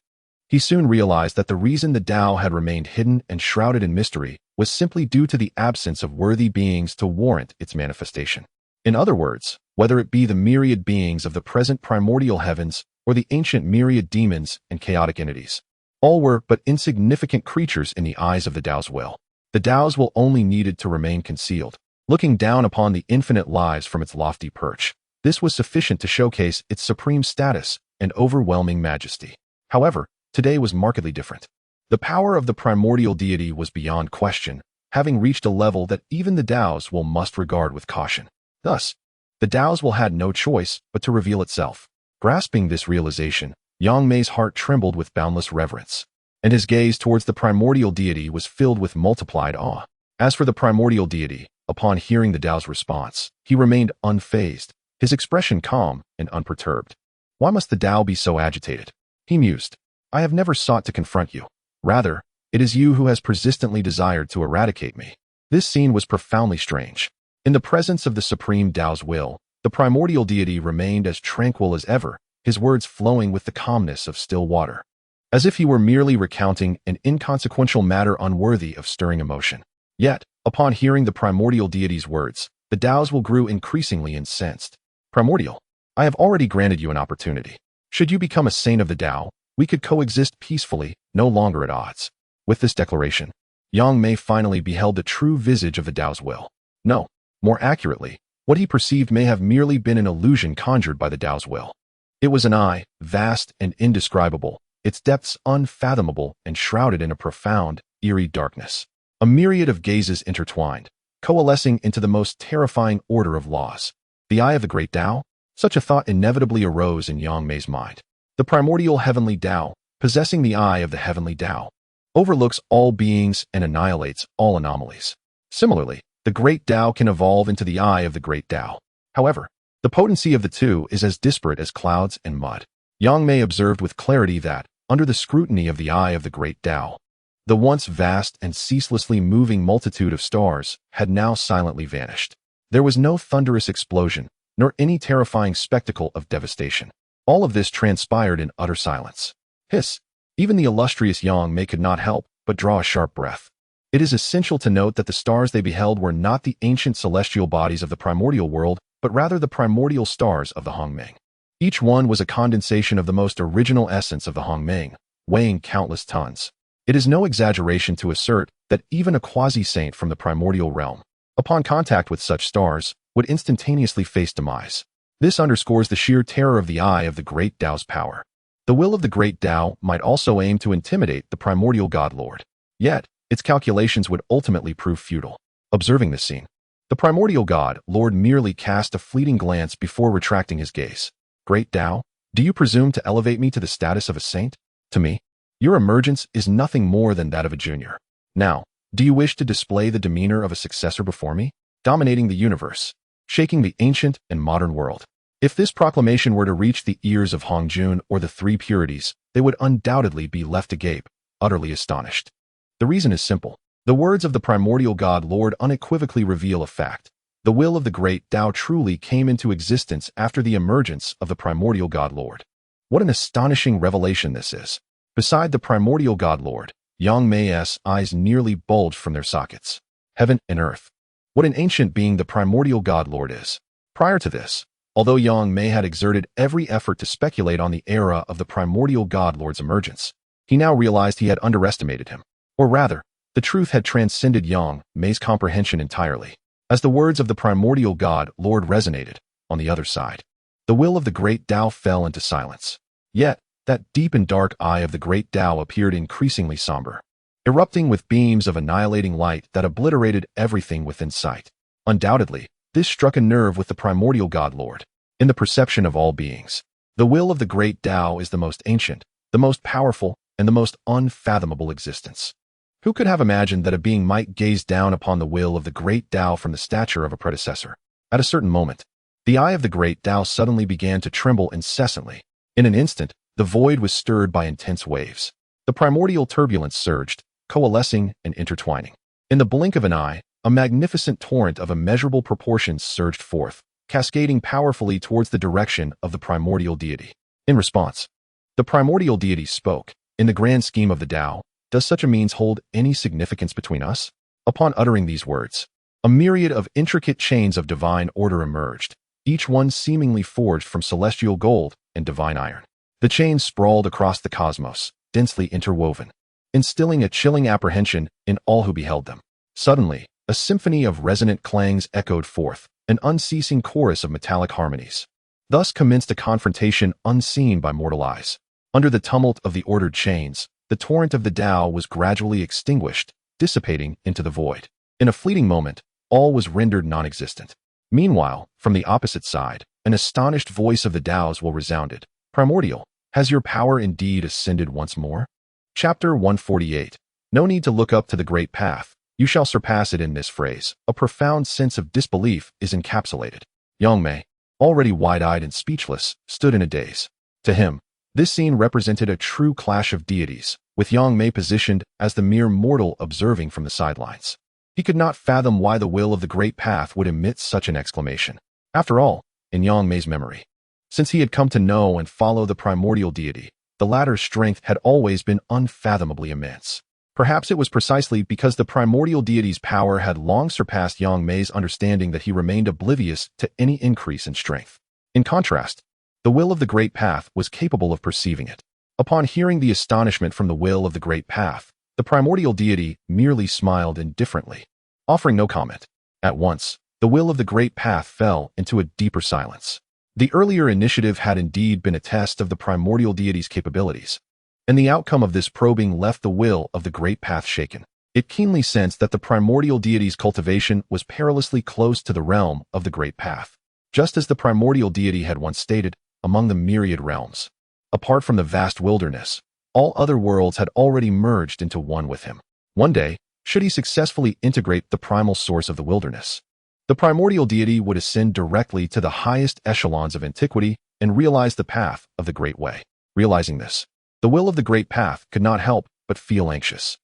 A: He soon realized that the reason the Tao had remained hidden and shrouded in mystery was simply due to the absence of worthy beings to warrant its manifestation. In other words, whether it be the myriad beings of the present primordial heavens or the ancient myriad demons and chaotic entities, all were but insignificant creatures in the eyes of the Tao's will. The Tao's will only needed to remain concealed, looking down upon the infinite lives from its lofty perch. This was sufficient to showcase its supreme status and overwhelming majesty. However, today was markedly different. The power of the primordial deity was beyond question, having reached a level that even the Tao's will must regard with caution. Thus, the Tao's will had no choice but to reveal itself. Grasping this realization, Yang Mei's heart trembled with boundless reverence, and his gaze towards the primordial deity was filled with multiplied awe. As for the primordial deity, upon hearing the Tao's response, he remained unfazed, his expression calm and unperturbed. Why must the Tao be so agitated? He mused. I have never sought to confront you. Rather, it is you who has persistently desired to eradicate me. This scene was profoundly strange. In the presence of the supreme Tao's will, the primordial deity remained as tranquil as ever, his words flowing with the calmness of still water, as if he were merely recounting an inconsequential matter unworthy of stirring emotion. Yet, upon hearing the primordial deity's words, the Tao's will grew increasingly incensed. Primordial, I have already granted you an opportunity. Should you become a saint of the Tao, we could coexist peacefully, no longer at odds. With this declaration, Yang Mei finally beheld the true visage of the Tao's will. No, more accurately, what he perceived may have merely been an illusion conjured by the Tao's will. It was an eye, vast and indescribable, its depths unfathomable and shrouded in a profound, eerie darkness. A myriad of gazes intertwined, coalescing into the most terrifying order of laws. The eye of the Great Dao? Such a thought inevitably arose in Yang Mei's mind. The primordial heavenly Tao, possessing the eye of the heavenly Tao, overlooks all beings and annihilates all anomalies. Similarly, the Great Dao can evolve into the eye of the Great Dao. However, the potency of the two is as disparate as clouds and mud. Yang Mei observed with clarity that, under the scrutiny of the eye of the Great Dao, the once vast and ceaselessly moving multitude of stars had now silently vanished. There was no thunderous explosion, nor any terrifying spectacle of devastation. All of this transpired in utter silence. Hiss! Even the illustrious Yang Mei could not help but draw a sharp breath. It is essential to note that the stars they beheld were not the ancient celestial bodies of the primordial world, but rather the primordial stars of the Hongming. Each one was a condensation of the most original essence of the Hongming, weighing countless tons. It is no exaggeration to assert that even a quasi-saint from the primordial realm, upon contact with such stars, would instantaneously face demise. This underscores the sheer terror of the eye of the Great Tao's power. The will of the Great Tao might also aim to intimidate the primordial God Lord. Yet, its calculations would ultimately prove futile. Observing this scene, the primordial God Lord merely cast a fleeting glance before retracting his gaze. Great Tao, do you presume to elevate me to the status of a saint? To me, your emergence is nothing more than that of a junior. Now, do you wish to display the demeanor of a successor before me, dominating the universe, shaking the ancient and modern world? If this proclamation were to reach the ears of Hongjun or the Three Purities, they would undoubtedly be left agape, utterly astonished. The reason is simple. The words of the primordial God Lord unequivocally reveal a fact. The will of the Great Dao truly came into existence after the emergence of the primordial God Lord. What an astonishing revelation this is. Beside the primordial God Lord, Yang Mei's eyes nearly bulged from their sockets. Heaven and earth. What an ancient being the primordial God Lord is. Prior to this, although Yang Mei had exerted every effort to speculate on the era of the primordial God Lord's emergence, he now realized he had underestimated him. Or rather, the truth had transcended Yang Mei's comprehension entirely. As the words of the primordial God Lord resonated, on the other side, the will of the Great Dao fell into silence. Yet, that deep and dark eye of the Great Dao appeared increasingly somber, erupting with beams of annihilating light that obliterated everything within sight. Undoubtedly, this struck a nerve with the primordial God Lord. In the perception of all beings, the will of the Great Dao is the most ancient, the most powerful, and the most unfathomable existence. Who could have imagined that a being might gaze down upon the will of the Great Dao from the stature of a predecessor? At a certain moment, the eye of the Great Dao suddenly began to tremble incessantly. In an instant, the void was stirred by intense waves. The primordial turbulence surged, coalescing and intertwining. In the blink of an eye, a magnificent torrent of immeasurable proportions surged forth, cascading powerfully towards the direction of the primordial deity. In response, the primordial deity spoke. In the grand scheme of the Tao, does such a means hold any significance between us? Upon uttering these words, a myriad of intricate chains of divine order emerged, each one seemingly forged from celestial gold and divine iron. The chains sprawled across the cosmos, densely interwoven, instilling a chilling apprehension in all who beheld them. Suddenly, a symphony of resonant clangs echoed forth, an unceasing chorus of metallic harmonies. Thus commenced a confrontation unseen by mortal eyes. Under the tumult of the ordered chains, the torrent of the Tao was gradually extinguished, dissipating into the void. In a fleeting moment, all was rendered non-existent. Meanwhile, from the opposite side, an astonished voice of the Tao's will resounded. Primordial, has your power indeed ascended once more? Chapter 148. No need to look up to the great path. You shall surpass it in this phrase. A profound sense of disbelief is encapsulated. Yang Mei, already wide-eyed and speechless, stood in a daze. To him, this scene represented a true clash of deities, with Yang Mei positioned as the mere mortal observing from the sidelines. He could not fathom why the will of the great path would emit such an exclamation. After all, in Yang Mei's memory, since he had come to know and follow the primordial deity, the latter's strength had always been unfathomably immense. Perhaps it was precisely because the primordial deity's power had long surpassed Yang Mei's understanding that he remained oblivious to any increase in strength. In contrast, the will of the great path was capable of perceiving it. Upon hearing the astonishment from the will of the great path, the primordial deity merely smiled indifferently, offering no comment. At once, the will of the great path fell into a deeper silence. The earlier initiative had indeed been a test of the primordial deity's capabilities, and the outcome of this probing left the will of the great path shaken. It keenly sensed that the primordial deity's cultivation was perilously close to the realm of the great path. Just as the primordial deity had once stated, among the myriad realms, apart from the vast wilderness, all other worlds had already merged into one with him. One day, should he successfully integrate the primal source of the wilderness, the primordial deity would ascend directly to the highest echelons of antiquity and realize the path of the great way. Realizing this, the will of the great path could not help but feel anxious.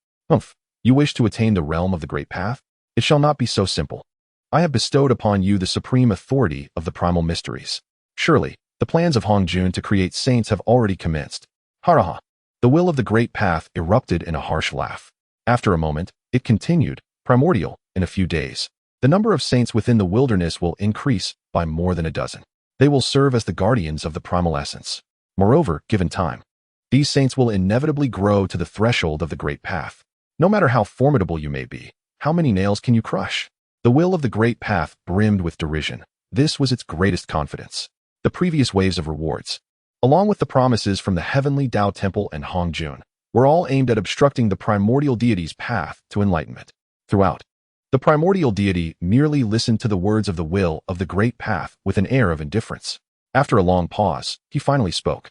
A: You wish to attain the realm of the great path? It shall not be so simple. I have bestowed upon you the supreme authority of the primal mysteries. Surely, the plans of Hongjun to create saints have already commenced. Haraha. The will of the great path erupted in a harsh laugh. After a moment, it continued, Primordial, in a few days, the number of saints within the wilderness will increase by more than a dozen. They will serve as the guardians of the primal essence. Moreover, given time, these saints will inevitably grow to the threshold of the great path. No matter how formidable you may be, how many nails can you crush? The will of the great path brimmed with derision. This was its greatest confidence. The previous waves of rewards, along with the promises from the heavenly Tao Temple and Hongjun, were all aimed at obstructing the primordial deity's path to enlightenment. Throughout, the primordial deity merely listened to the words of the will of the great path with an air of indifference. After a long pause, he finally spoke.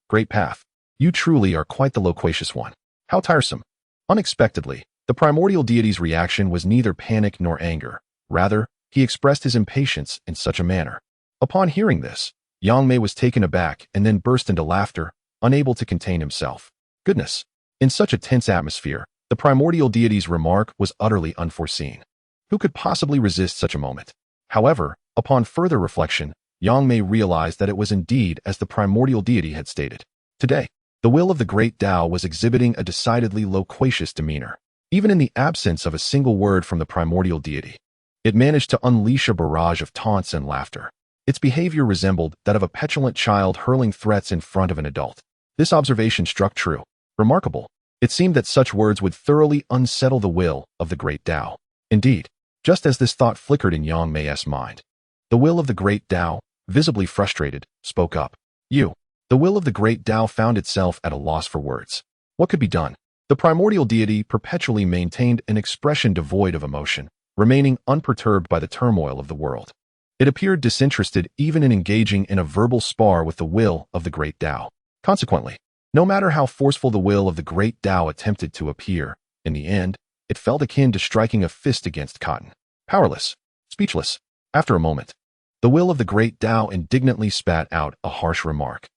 A: Great path, you truly are quite the loquacious one. How tiresome. Unexpectedly, the primordial deity's reaction was neither panic nor anger. Rather, he expressed his impatience in such a manner. Upon hearing this, Yang Mei was taken aback and then burst into laughter, unable to contain himself. Goodness! In such a tense atmosphere, the primordial deity's remark was utterly unforeseen. Who could possibly resist such a moment? However, upon further reflection, Yang Mei realized that it was indeed as the primordial deity had stated. Today, the will of the great Tao was exhibiting a decidedly loquacious demeanor. Even in the absence of a single word from the primordial deity, it managed to unleash a barrage of taunts and laughter. Its behavior resembled that of a petulant child hurling threats in front of an adult. This observation struck true. Remarkable. It seemed that such words would thoroughly unsettle the will of the great Tao. Indeed, just as this thought flickered in Yang Mei's mind, the will of the great Tao, visibly frustrated, spoke up. The will of the great Tao found itself at a loss for words. What could be done? The primordial deity perpetually maintained an expression devoid of emotion, remaining unperturbed by the turmoil of the world. It appeared disinterested even in engaging in a verbal spar with the will of the great Tao. Consequently, no matter how forceful the will of the great Tao attempted to appear, in the end, it felt akin to striking a fist against cotton. Powerless, speechless. After a moment, the will of the great Tao indignantly spat out a harsh remark.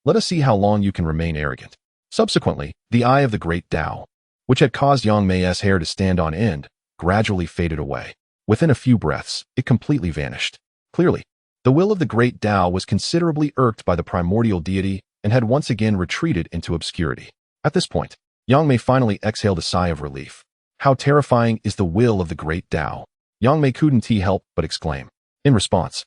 A: Let us see how long you can remain arrogant. Subsequently, the eye of the great Tao, which had caused Yang Mei's hair to stand on end, gradually faded away. Within a few breaths, it completely vanished. Clearly, the will of the Great Dao was considerably irked by the primordial deity and had once again retreated into obscurity. At this point, Yang Mei finally exhaled a sigh of relief. How terrifying is the will of the Great Dao? Yang Mei couldn't help but exclaim. In response,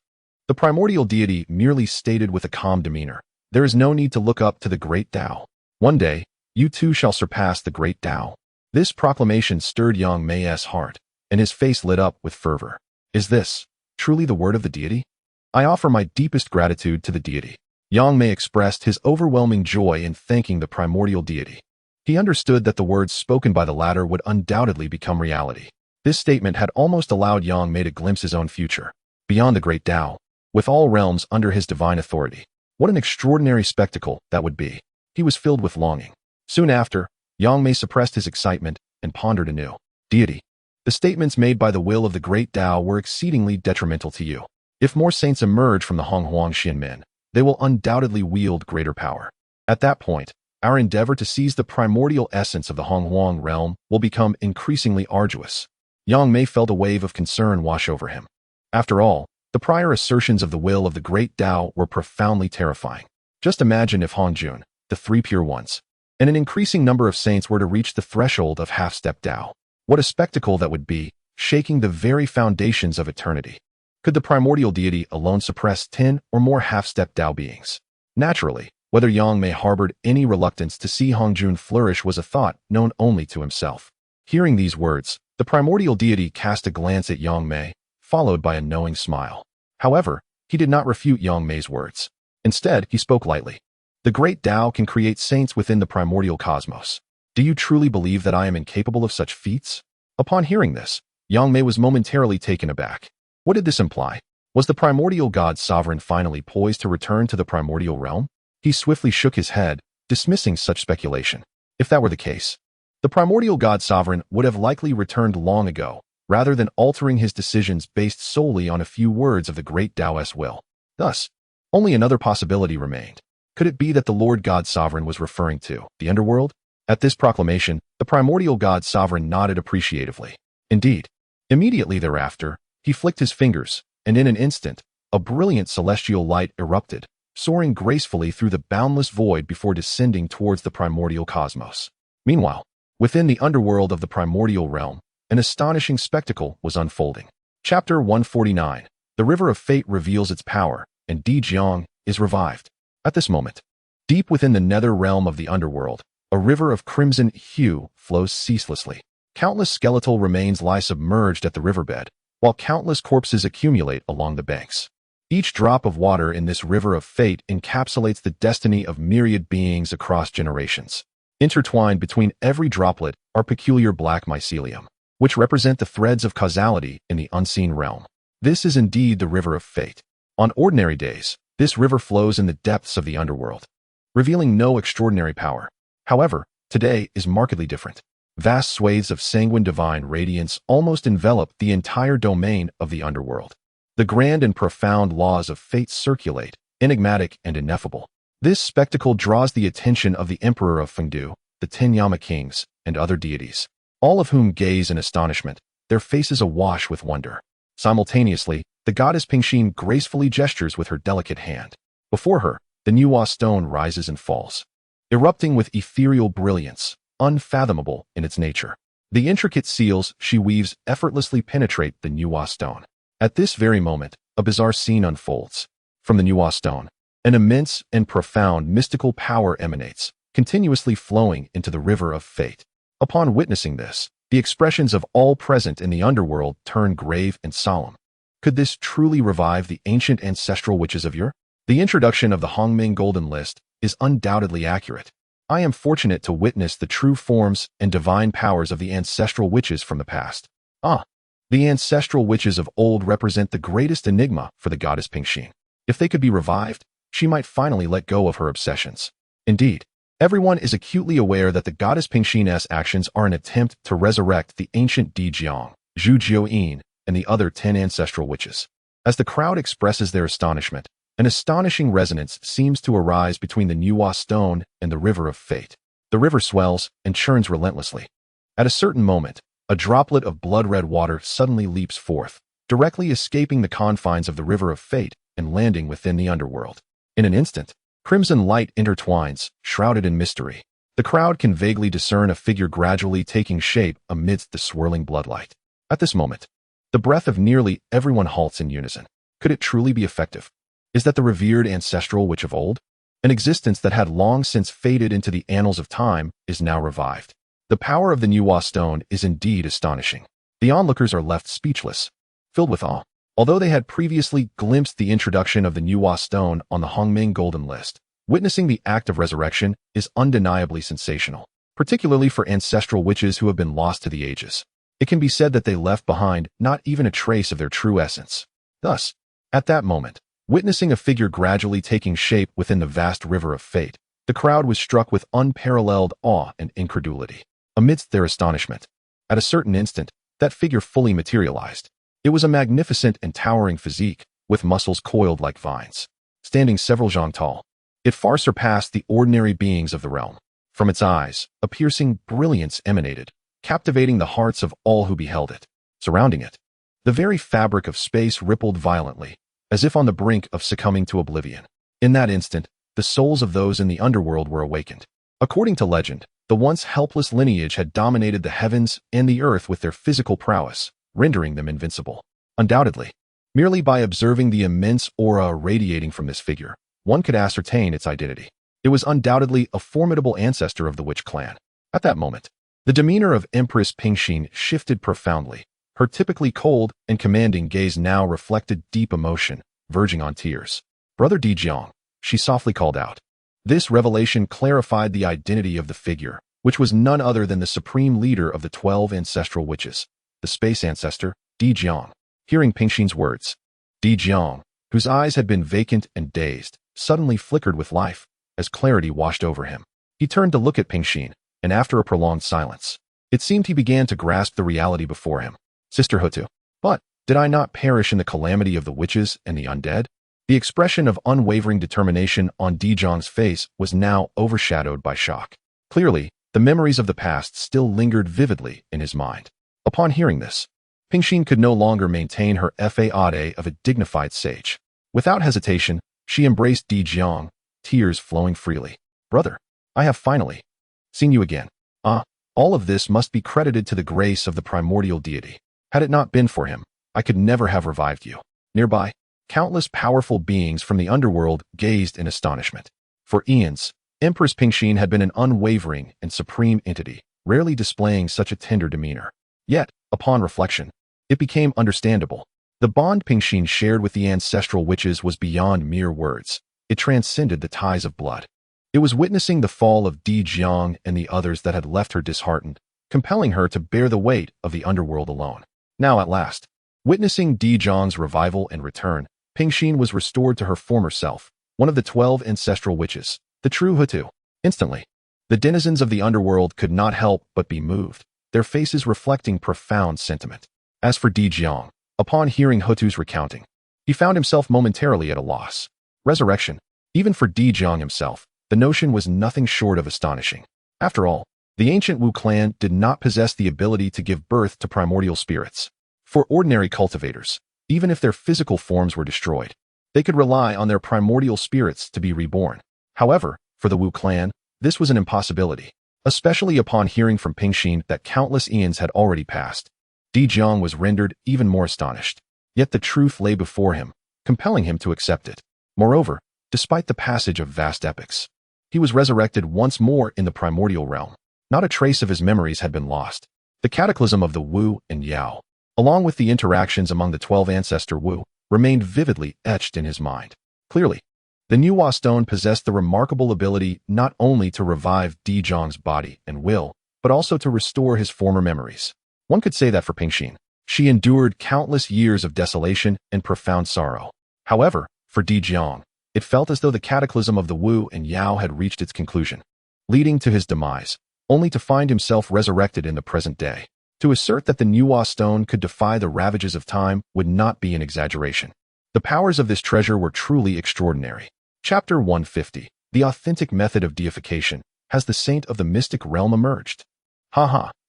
A: the primordial deity merely stated with a calm demeanor, "There is no need to look up to the Great Dao. One day, you too shall surpass the Great Dao." This proclamation stirred Yang Mei's heart, and his face lit up with fervor. Is this truly the word of the deity? I offer my deepest gratitude to the deity. Yang Mei expressed his overwhelming joy in thanking the primordial deity. He understood that the words spoken by the latter would undoubtedly become reality. This statement had almost allowed Yang Mei to glimpse his own future, beyond the Great Dao, with all realms under his divine authority. What an extraordinary spectacle that would be. He was filled with longing. Soon after, Yang Mei suppressed his excitement and pondered anew. Deity, the statements made by the will of the Great Dao were exceedingly detrimental to you. If more saints emerge from the Honghuang Xianmen, they will undoubtedly wield greater power. At that point, our endeavor to seize the primordial essence of the Honghuang realm will become increasingly arduous. Yang Mei felt a wave of concern wash over him. After all, the prior assertions of the will of the Great Dao were profoundly terrifying. Just imagine if Hongjun, the three pure ones, and an increasing number of saints were to reach the threshold of half-step Dao. What a spectacle that would be, shaking the very foundations of eternity. Could the primordial deity alone suppress 10 or more half-step Dao beings? Naturally, whether Yang Mei harbored any reluctance to see Hongjun flourish was a thought known only to himself. Hearing these words, the primordial deity cast a glance at Yang Mei, followed by a knowing smile. However, he did not refute Yang Mei's words. Instead, he spoke lightly. The Great Dao can create saints within the primordial cosmos. Do you truly believe that I am incapable of such feats? Upon hearing this, Yang Mei was momentarily taken aback. What did this imply? Was the primordial god sovereign finally poised to return to the primordial realm? He swiftly shook his head, dismissing such speculation. If that were the case, the primordial god sovereign would have likely returned long ago, rather than altering his decisions based solely on a few words of the Great Dao's will. Thus, only another possibility remained. Could it be that the Lord God Sovereign was referring to the underworld? At this proclamation, the primordial god sovereign nodded appreciatively. Indeed, immediately thereafter, he flicked his fingers, and in an instant, a brilliant celestial light erupted, soaring gracefully through the boundless void before descending towards the primordial cosmos. Meanwhile, within the underworld of the primordial realm, an astonishing spectacle was unfolding. Chapter 149. The River of Fate reveals its power, and Di Jiang is revived. At this moment, deep within the nether realm of the underworld, a river of crimson hue flows ceaselessly. Countless skeletal remains lie submerged at the riverbed, while countless corpses accumulate along the banks. Each drop of water in this river of fate encapsulates the destiny of myriad beings across generations. Intertwined between every droplet are peculiar black mycelium, which represent the threads of causality in the unseen realm. This is indeed the river of fate. On ordinary days, this river flows in the depths of the underworld, revealing no extraordinary power. However, today is markedly different. Vast swathes of sanguine divine radiance almost envelop the entire domain of the underworld. The grand and profound laws of fate circulate, enigmatic and ineffable. This spectacle draws the attention of the Emperor of Fengdu, the 10 Yama kings, and other deities, all of whom gaze in astonishment, their faces awash with wonder. Simultaneously, the goddess Pingxin gracefully gestures with her delicate hand. Before her, the Nuwa stone rises and falls, erupting with ethereal brilliance, unfathomable in its nature. The intricate seals she weaves effortlessly penetrate the Nuwa stone. At this very moment, a bizarre scene unfolds. From the Nuwa stone, an immense and profound mystical power emanates, continuously flowing into the river of fate. Upon witnessing this, the expressions of all present in the underworld turn grave and solemn. Could this truly revive the ancient ancestral witches of yore? The introduction of the Hongming Golden List is undoubtedly accurate. I am fortunate to witness the true forms and divine powers of the ancestral witches from the past. The ancestral witches of old represent the greatest enigma for the goddess Pingxin. If they could be revived, she might finally let go of her obsessions. Indeed, everyone is acutely aware that the goddess Pingxin's actions are an attempt to resurrect the ancient Di Jiang, Zhu Jiuyin, and the other 10 ancestral witches. As the crowd expresses their astonishment, an astonishing resonance seems to arise between the Nuwa stone and the river of fate. The river swells and churns relentlessly. At a certain moment, a droplet of blood-red water suddenly leaps forth, directly escaping the confines of the River of Fate and landing within the underworld. In an instant, crimson light intertwines, shrouded in mystery. The crowd can vaguely discern a figure gradually taking shape amidst the swirling bloodlight. At this moment, the breath of nearly everyone halts in unison. Could it truly be effective? Is that the revered ancestral witch of old? An existence that had long since faded into the annals of time is now revived. The power of the Nuwa stone is indeed astonishing. The onlookers are left speechless, filled with awe. Although they had previously glimpsed the introduction of the Nuwa stone on the Hongming Golden List, witnessing the act of resurrection is undeniably sensational, particularly for ancestral witches who have been lost to the ages. It can be said that they left behind not even a trace of their true essence. Thus, at that moment, witnessing a figure gradually taking shape within the vast river of fate, the crowd was struck with unparalleled awe and incredulity. Amidst their astonishment, at a certain instant, that figure fully materialized. It was a magnificent and towering physique, with muscles coiled like vines. Standing several zhang tall, it far surpassed the ordinary beings of the realm. From its eyes, a piercing brilliance emanated, captivating the hearts of all who beheld it. Surrounding it, the very fabric of space rippled violently, as if on the brink of succumbing to oblivion. In that instant, the souls of those in the underworld were awakened. According to legend, the once helpless lineage had dominated the heavens and the earth with their physical prowess, rendering them invincible. Undoubtedly, merely by observing the immense aura radiating from this figure, one could ascertain its identity. It was undoubtedly a formidable ancestor of the witch clan. At that moment, the demeanor of Empress Pingxin shifted profoundly. Her typically cold and commanding gaze now reflected deep emotion, verging on tears. "Brother Dijiang," she softly called out. This revelation clarified the identity of the figure, which was none other than the supreme leader of the 12 ancestral witches, the space ancestor, Dijiang. Hearing Pingxin's words, Dijiang, whose eyes had been vacant and dazed, suddenly flickered with life, as clarity washed over him. He turned to look at Pingxin, and after a prolonged silence, it seemed he began to grasp the reality before him. "Sister Hutu, but did I not perish in the calamity of the witches and the undead?" The expression of unwavering determination on Dijiang's face was now overshadowed by shock. Clearly, the memories of the past still lingered vividly in his mind. Upon hearing this, Pingxin could no longer maintain her facade of a dignified sage. Without hesitation, she embraced Dijiang, tears flowing freely. "Brother, I have finally seen you again. All of this must be credited to the grace of the primordial deity. Had it not been for him, I could never have revived you." Nearby, countless powerful beings from the underworld gazed in astonishment. For eons, Empress Pingxin had been an unwavering and supreme entity, rarely displaying such a tender demeanor. Yet, upon reflection, it became understandable. The bond Pingxin shared with the ancestral witches was beyond mere words. It transcended the ties of blood. It was witnessing the fall of Dijiang and the others that had left her disheartened, compelling her to bear the weight of the underworld alone. Now at last, witnessing Dijiang's revival and return, Pingxin was restored to her former self, one of the 12 ancestral witches, the true Hutu. Instantly, the denizens of the underworld could not help but be moved, their faces reflecting profound sentiment. As for Dijiang, upon hearing Hutu's recounting, he found himself momentarily at a loss. Resurrection, even for Dijiang himself, the notion was nothing short of astonishing. After all, the ancient Wu clan did not possess the ability to give birth to primordial spirits. For ordinary cultivators, even if their physical forms were destroyed, they could rely on their primordial spirits to be reborn. However, for the Wu clan, this was an impossibility, especially upon hearing from Pingxin that countless eons had already passed. Dijiang was rendered even more astonished. Yet the truth lay before him, compelling him to accept it. Moreover, despite the passage of vast epochs, he was resurrected once more in the primordial realm. Not a trace of his memories had been lost. The cataclysm of the Wu and Yao, along with the interactions among the 12 ancestor Wu, remained vividly etched in his mind. Clearly, the Nuwa stone possessed the remarkable ability not only to revive Dijiang's body and will, but also to restore his former memories. One could say that for Pingxin, she endured countless years of desolation and profound sorrow. However, for Dijiang, it felt as though the cataclysm of the Wu and Yao had reached its conclusion, leading to his demise, only to find himself resurrected in the present day. To assert that the Nuwa stone could defy the ravages of time would not be an exaggeration. The powers of this treasure were truly extraordinary. Chapter 150. The authentic method of deification. Has the saint of the mystic realm emerged?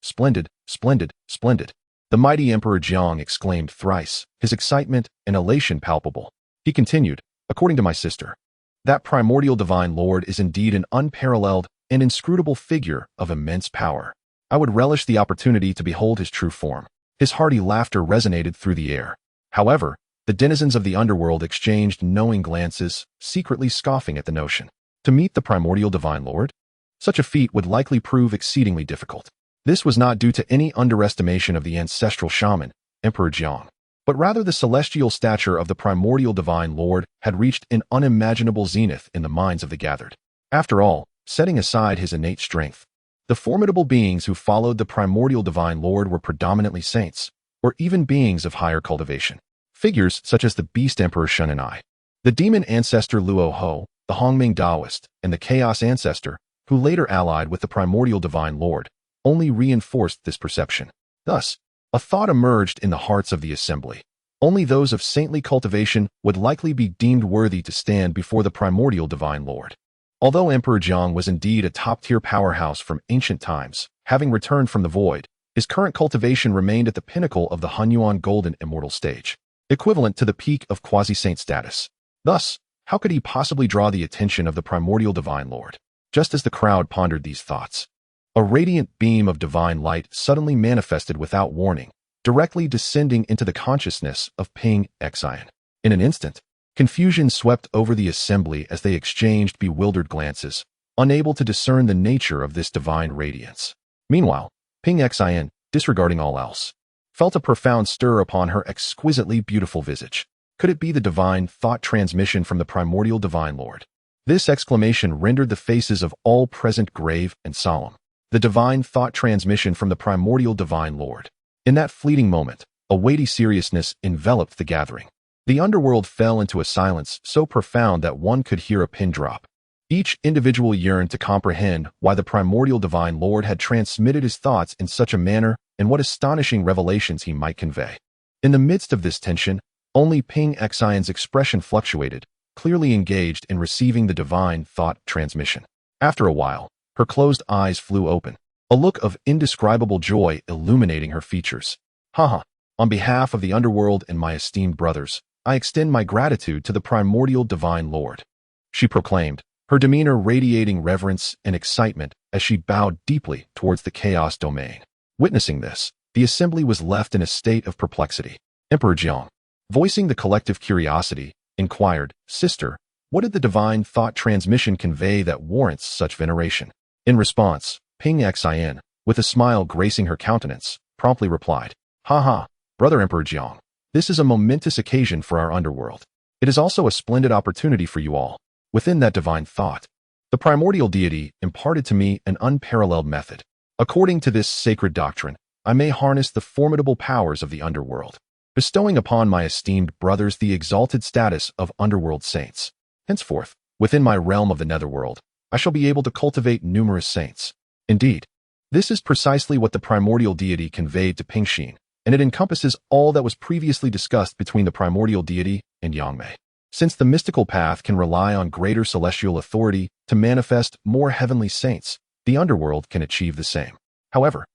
A: Splendid, Splendid, splendid. The mighty Emperor Jiang exclaimed thrice, his excitement and elation palpable. He continued, according to my sister, that primordial divine lord is indeed an unparalleled and inscrutable figure of immense power. I would relish the opportunity to behold his true form. His hearty laughter resonated through the air. However, the denizens of the underworld exchanged knowing glances, secretly scoffing at the notion. To meet the primordial divine lord? Such a feat would likely prove exceedingly difficult. This was not due to any underestimation of the ancestral shaman, Emperor Jiang, but rather the celestial stature of the primordial divine lord had reached an unimaginable zenith in the minds of the gathered. After all, setting aside his innate strength, the formidable beings who followed the primordial divine lord were predominantly saints, or even beings of higher cultivation. Figures such as the beast Emperor Shun and I, the demon ancestor Luo Ho, the Hongming Taoist, and the chaos ancestor, who later allied with the primordial divine lord, only reinforced this perception. Thus, a thought emerged in the hearts of the assembly. Only those of saintly cultivation would likely be deemed worthy to stand before the primordial divine lord. Although Emperor Jiang was indeed a top-tier powerhouse from ancient times, having returned from the void, his current cultivation remained at the pinnacle of the Hunyuan Golden Immortal stage, equivalent to the peak of quasi-saint status. Thus, how could he possibly draw the attention of the primordial divine lord? Just as the crowd pondered these thoughts, a radiant beam of divine light suddenly manifested without warning, directly descending into the consciousness of Ping Xian. In an instant, confusion swept over the assembly as they exchanged bewildered glances, unable to discern the nature of this divine radiance. Meanwhile, Ping Xian, disregarding all else, felt a profound stir upon her exquisitely beautiful visage. Could it be the divine thought transmission from the primordial divine lord? This exclamation rendered the faces of all present grave and solemn. The divine thought transmission from the primordial divine lord. In that fleeting moment, a weighty seriousness enveloped the gathering. The underworld fell into a silence so profound that one could hear a pin drop. Each individual yearned to comprehend why the primordial divine lord had transmitted his thoughts in such a manner and what astonishing revelations he might convey. In the midst of this tension, only Ping Xian's expression fluctuated, clearly engaged in receiving the divine thought transmission. After a while, her closed eyes flew open, a look of indescribable joy illuminating her features. Haha, on behalf of the underworld and my esteemed brothers, I extend my gratitude to the primordial divine lord, she proclaimed, her demeanor radiating reverence and excitement as she bowed deeply towards the chaos domain. Witnessing this, the assembly was left in a state of perplexity. Emperor Jiang, voicing the collective curiosity, inquired, Sister, what did the divine thought transmission convey that warrants such veneration? In response, Ping Xian, with a smile gracing her countenance, promptly replied, Haha, Brother Emperor Jiang, this is a momentous occasion for our underworld. It is also a splendid opportunity for you all. Within that divine thought, the primordial deity imparted to me an unparalleled method. According to this sacred doctrine, I may harness the formidable powers of the underworld, bestowing upon my esteemed brothers the exalted status of underworld saints. Henceforth, within my realm of the netherworld, I shall be able to cultivate numerous saints. Indeed, this is precisely what the primordial deity conveyed to Pingxin, and it encompasses all that was previously discussed between the primordial deity and Yangmei. Since the mystical path can rely on greater celestial authority to manifest more heavenly saints, the underworld can achieve the same. However,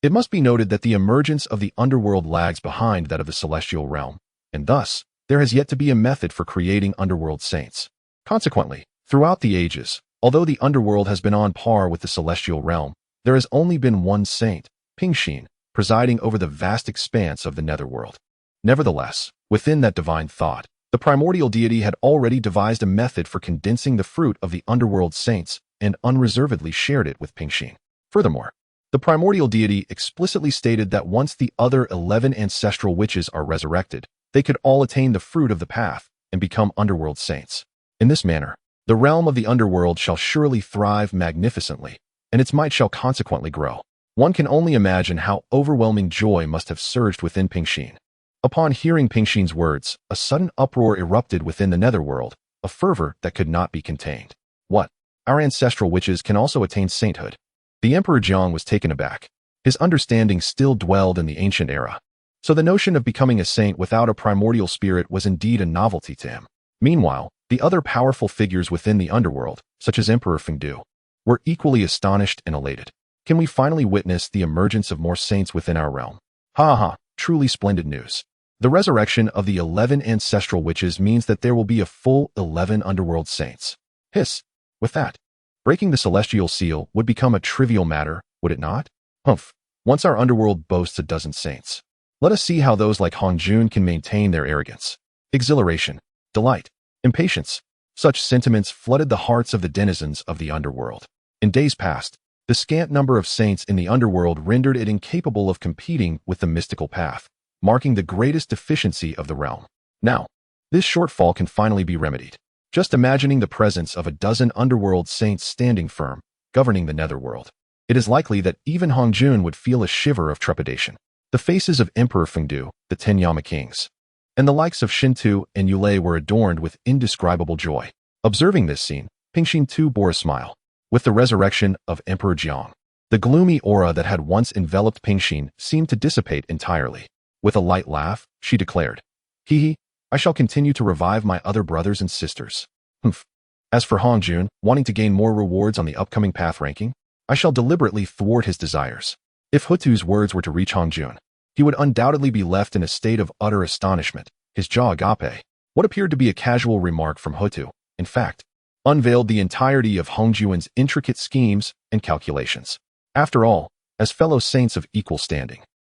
A: it must be noted that the emergence of the underworld lags behind that of the celestial realm, and thus, there has yet to be a method for creating underworld saints. Consequently, throughout the ages, although the underworld has been on par with the celestial realm, there has only been one saint, Pingxin, presiding over the vast expanse of the netherworld. Nevertheless, within that divine thought, the primordial deity had already devised a method for condensing the fruit of the underworld saints and unreservedly shared it with Pingxin. Furthermore, the primordial deity explicitly stated that once the other 11 ancestral witches are resurrected, they could all attain the fruit of the path and become underworld saints. In this manner, the realm of the underworld shall surely thrive magnificently, and its might shall consequently grow. One can only imagine how overwhelming joy must have surged within Pingxin. Upon hearing Pingxin's words, a sudden uproar erupted within the netherworld, a fervor that could not be contained. What? Our ancestral witches can also attain sainthood? The Emperor Jiang was taken aback. His understanding still dwelled in the ancient era. So the notion of becoming a saint without a primordial spirit was indeed a novelty to him. Meanwhile, the other powerful figures within the underworld, such as Emperor Fengdu, were equally astonished and elated. Can we finally witness the emergence of more saints within our realm? Ha ha, truly splendid news. The resurrection of the 11 ancestral witches means that there will be a full 11 underworld saints. Hiss. With that, breaking the celestial seal would become a trivial matter, would it not? Humph. Once our underworld boasts a dozen saints. Let us see how those like Hongjun can maintain their arrogance. Exhilaration, delight, impatience. Such sentiments flooded the hearts of the denizens of the underworld. In days past, the scant number of saints in the underworld rendered it incapable of competing with the mystical path, marking the greatest deficiency of the realm. Now, this shortfall can finally be remedied. Just imagining the presence of a dozen underworld saints standing firm, governing the netherworld. It is likely that even Hongjun would feel a shiver of trepidation. The faces of Emperor Fengdu, the 10 Yama kings, and the likes of Shintu and Yulei were adorned with indescribable joy. Observing this scene, Pingxin too bore a smile. With the resurrection of Emperor Jiang, the gloomy aura that had once enveloped Pingxin seemed to dissipate entirely. With a light laugh, she declared, "Hee, I shall continue to revive my other brothers and sisters. Humph. As for Hongjun, wanting to gain more rewards on the upcoming path ranking, I shall deliberately thwart his desires." If Hutu's words were to reach Hongjun, he would undoubtedly be left in a state of utter astonishment. His jaw agape. What appeared to be a casual remark from Hutu, in fact, unveiled the entirety of Hongjun's intricate schemes and calculations. After all, as fellow saints of equal standing,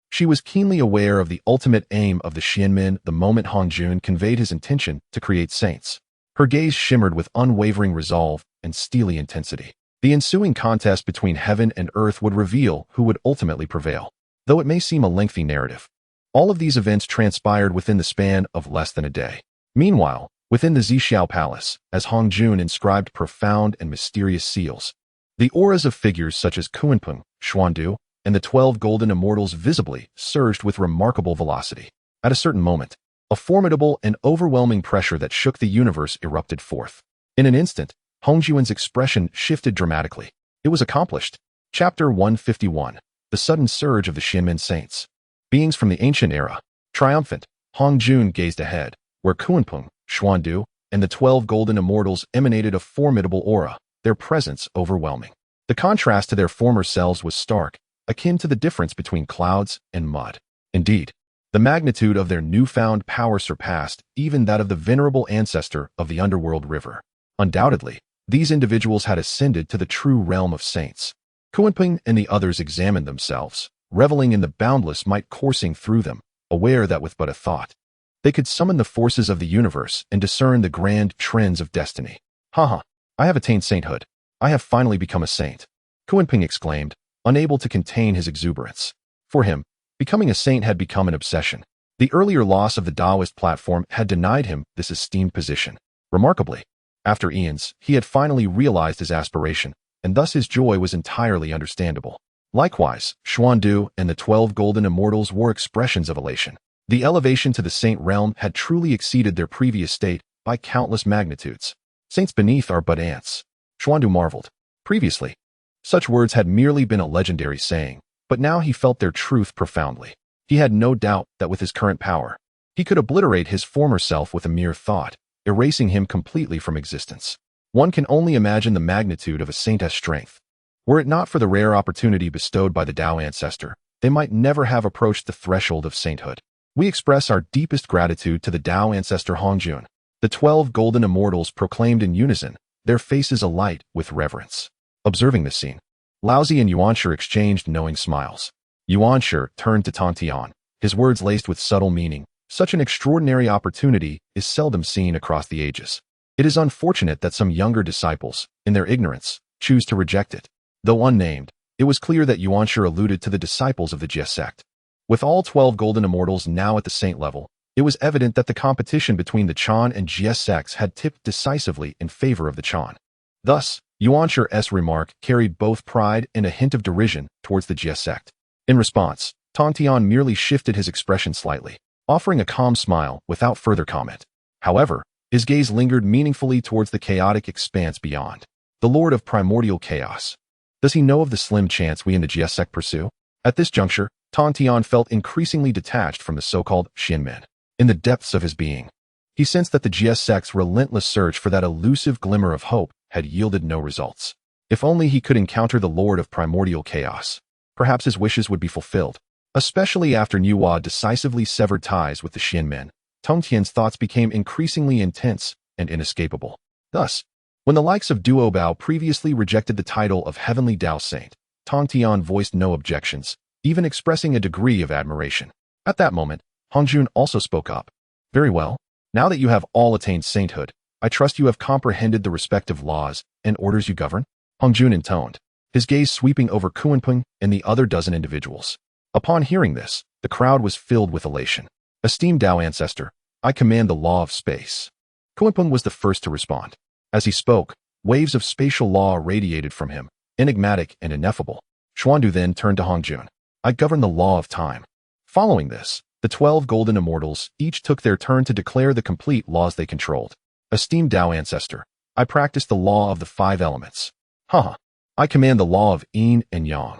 A: she was keenly aware of the ultimate aim of the Xianmen the moment Hongjun conveyed his intention to create saints. Her gaze shimmered with unwavering resolve and steely intensity. The ensuing contest between heaven and earth would reveal who would ultimately prevail. Though it may seem a lengthy narrative, all of these events transpired within the span of less than a day. Meanwhile, within the Zixiao Palace, as Hongjun inscribed profound and mysterious seals, the auras of figures such as Kuanpeng, Xuandu, and the 12 golden immortals visibly surged with remarkable velocity. At a certain moment, a formidable and overwhelming pressure that shook the universe erupted forth. In an instant, Hongjun's expression shifted dramatically. It was accomplished. Chapter 151. The Sudden Surge of the Xianmen Saints. Beings from the ancient era. Triumphant, Hongjun gazed ahead, where Kuanpeng, Xuandu, and the 12 golden immortals emanated a formidable aura, their presence overwhelming. The contrast to their former selves was stark, akin to the difference between clouds and mud. Indeed, the magnitude of their newfound power surpassed even that of the venerable ancestor of the underworld river. Undoubtedly, these individuals had ascended to the true realm of saints. Kuanping and the others examined themselves, reveling in the boundless might coursing through them, aware that with but a thought, they could summon the forces of the universe and discern the grand trends of destiny. Haha, I have attained sainthood. I have finally become a saint. Kuanping exclaimed, unable to contain his exuberance. For him, becoming a saint had become an obsession. The earlier loss of the Taoist platform had denied him this esteemed position. Remarkably, after eons, he had finally realized his aspiration, and thus his joy was entirely understandable. Likewise, Xuandu and the 12 golden immortals wore expressions of elation. The elevation to the saint realm had truly exceeded their previous state by countless magnitudes. Saints beneath are but ants. Xuandu marveled. Previously, such words had merely been a legendary saying, but now he felt their truth profoundly. He had no doubt that with his current power, he could obliterate his former self with a mere thought, erasing him completely from existence. One can only imagine the magnitude of a saint's strength. Were it not for the rare opportunity bestowed by the Tao ancestor, they might never have approached the threshold of sainthood. We express our deepest gratitude to the Tao ancestor Hongjun. The 12 golden immortals proclaimed in unison, their faces alight with reverence. Observing this scene, Laozi and Yuanshi exchanged knowing smiles. Yuanshi turned to Tantian, his words laced with subtle meaning. Such an extraordinary opportunity is seldom seen across the ages. It is unfortunate that some younger disciples, in their ignorance, choose to reject it. Though unnamed, it was clear that Yuanshi alluded to the disciples of the Jie sect. With all 12 golden immortals now at the saint level, it was evident that the competition between the Chan and Jie sects had tipped decisively in favor of the Chan. Thus, Yuanshi's remark carried both pride and a hint of derision towards the Jie sect. In response, Tantian merely shifted his expression slightly, offering a calm smile without further comment. However, his gaze lingered meaningfully towards the chaotic expanse beyond. The Lord of Primordial Chaos. Does he know of the slim chance we in the Jie sect pursue? At this juncture, Tantian felt increasingly detached from the so-called Xianmen. In the depths of his being, he sensed that the Jie sect's relentless search for that elusive glimmer of hope had yielded no results. If only he could encounter the Lord of Primordial Chaos. Perhaps his wishes would be fulfilled. Especially after Nuwa decisively severed ties with the Xianmen, Tong Tian's thoughts became increasingly intense and inescapable. Thus, when the likes of Duo Bao previously rejected the title of Heavenly Dao Saint, Tong Tian voiced no objections, even expressing a degree of admiration. At that moment, Hongjun also spoke up. Very well. Now that you have all attained sainthood, I trust you have comprehended the respective laws and orders you govern? Hongjun intoned, his gaze sweeping over Kuanping and the other dozen individuals. Upon hearing this, the crowd was filled with elation. Esteemed Dao Ancestor, I command the law of space. Kuanping was the first to respond. As he spoke, waves of spatial law radiated from him, enigmatic and ineffable. Xuandu then turned to Hongjun. I govern the law of time. Following this, the 12 golden immortals each took their turn to declare the complete laws they controlled. Esteemed Dao Ancestor, I practice the law of the 5 elements. Haha. I command the law of yin and yang.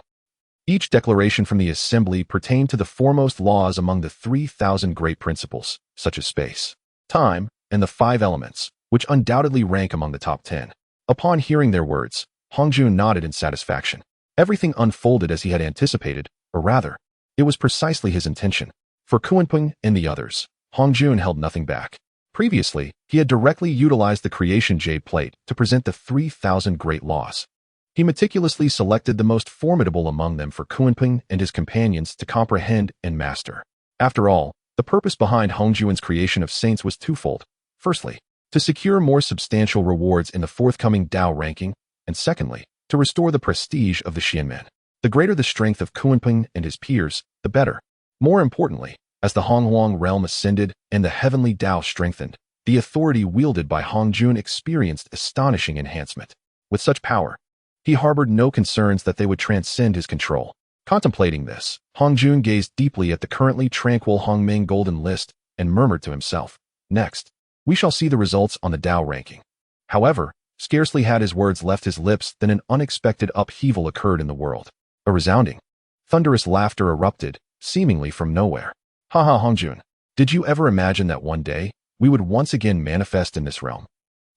A: Each declaration from the assembly pertained to the foremost laws among the 3,000 great principles, such as space, time, and the 5 elements, which undoubtedly rank among the top 10. Upon hearing their words, Hongjun nodded in satisfaction. Everything unfolded as he had anticipated, or rather, it was precisely his intention. For Kuanping and the others, Hongjun held nothing back. Previously, he had directly utilized the creation jade plate to present the 3,000 great laws. He meticulously selected the most formidable among them for Kuanping and his companions to comprehend and master. After all, the purpose behind Hongjun's creation of saints was twofold. Firstly, to secure more substantial rewards in the forthcoming Dao ranking, and secondly, to restore the prestige of the Xianmen. The greater the strength of Kuanping and his peers, the better. More importantly, as the Honghuang realm ascended and the heavenly Dao strengthened, the authority wielded by Hongjun experienced astonishing enhancement. With such power, he harbored no concerns that they would transcend his control. Contemplating this, Hongjun gazed deeply at the currently tranquil Hongming golden list and murmured to himself, next, we shall see the results on the Dao ranking. However, scarcely had his words left his lips than an unexpected upheaval occurred in the world. A resounding, thunderous laughter erupted, seemingly from nowhere. Haha, Hongjun, did you ever imagine that one day, we would once again manifest in this realm?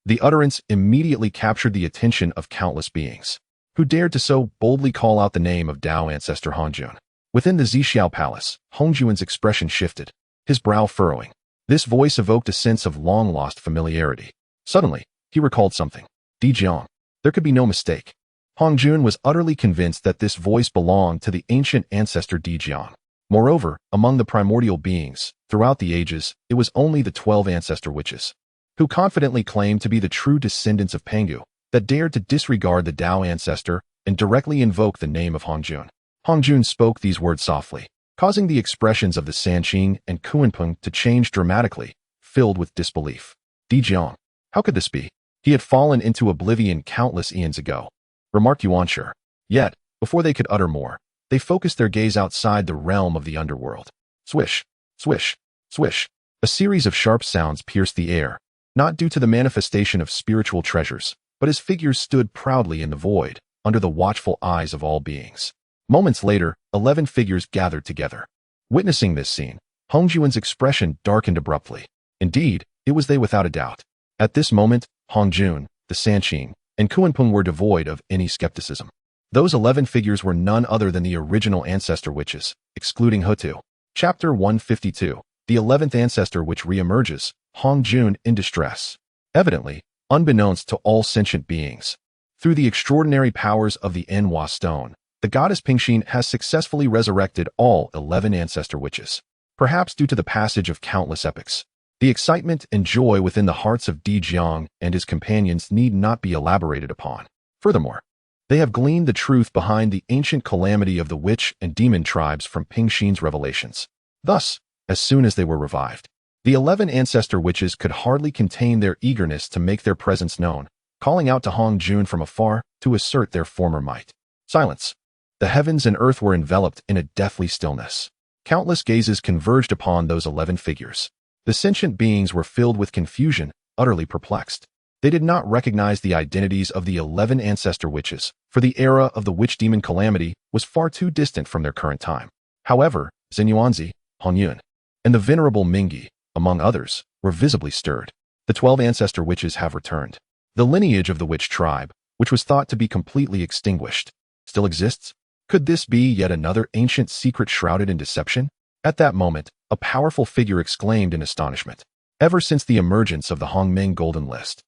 A: The utterance immediately captured the attention of countless beings, who dared to so boldly call out the name of Dao Ancestor Hongjun. Within the Zixiao Palace, Hongjun's expression shifted, his brow furrowing. This voice evoked a sense of long-lost familiarity. Suddenly, he recalled something. Di Jiang. There could be no mistake. Hongjun was utterly convinced that this voice belonged to the ancient ancestor Di Jiang. Moreover, among the primordial beings, throughout the ages, it was only the 12 ancestor witches, who confidently claimed to be the true descendants of Pangu, that dared to disregard the Dao ancestor and directly invoke the name of Hongjun. Hongjun spoke these words softly, causing the expressions of the Sanqing and Kuanping to change dramatically, filled with disbelief. Di Jiang. How could this be? He had fallen into oblivion countless eons ago, remarked Yuanshi. Yet, before they could utter more, they focused their gaze outside the realm of the underworld. Swish, swish, swish. A series of sharp sounds pierced the air, not due to the manifestation of spiritual treasures, but as figures stood proudly in the void, under the watchful eyes of all beings. Moments later, 11 figures gathered together. Witnessing this scene, Hongjun's expression darkened abruptly. Indeed, it was they without a doubt. At this moment, Hongjun, the Sanqing, and Kuanping were devoid of any skepticism. Those 11 figures were none other than the original ancestor witches, excluding Hutu. Chapter 152. The 11th ancestor witch reemerges, Hongjun in distress. Evidently, unbeknownst to all sentient beings, through the extraordinary powers of the Enhua stone, the goddess Pingxin has successfully resurrected all 11 ancestor witches. Perhaps due to the passage of countless epochs, the excitement and joy within the hearts of Di Jiang and his companions need not be elaborated upon. Furthermore, they have gleaned the truth behind the ancient calamity of the witch and demon tribes from Pingxin's revelations. Thus, as soon as they were revived, the 11 ancestor witches could hardly contain their eagerness to make their presence known, calling out to Hongjun from afar to assert their former might. Silence. The heavens and earth were enveloped in a deathly stillness. Countless gazes converged upon those 11 figures. The sentient beings were filled with confusion, utterly perplexed. They did not recognize the identities of the 11 ancestor witches, for the era of the witch demon calamity was far too distant from their current time. However, Zenyuanzi, Hongyun, and the venerable Mingi, among others, were visibly stirred. The 12 ancestor witches have returned. The lineage of the witch tribe, which was thought to be completely extinguished, still exists? Could this be yet another ancient secret shrouded in deception? At that moment, a powerful figure exclaimed in astonishment. Ever since the emergence of the Hongming Golden List,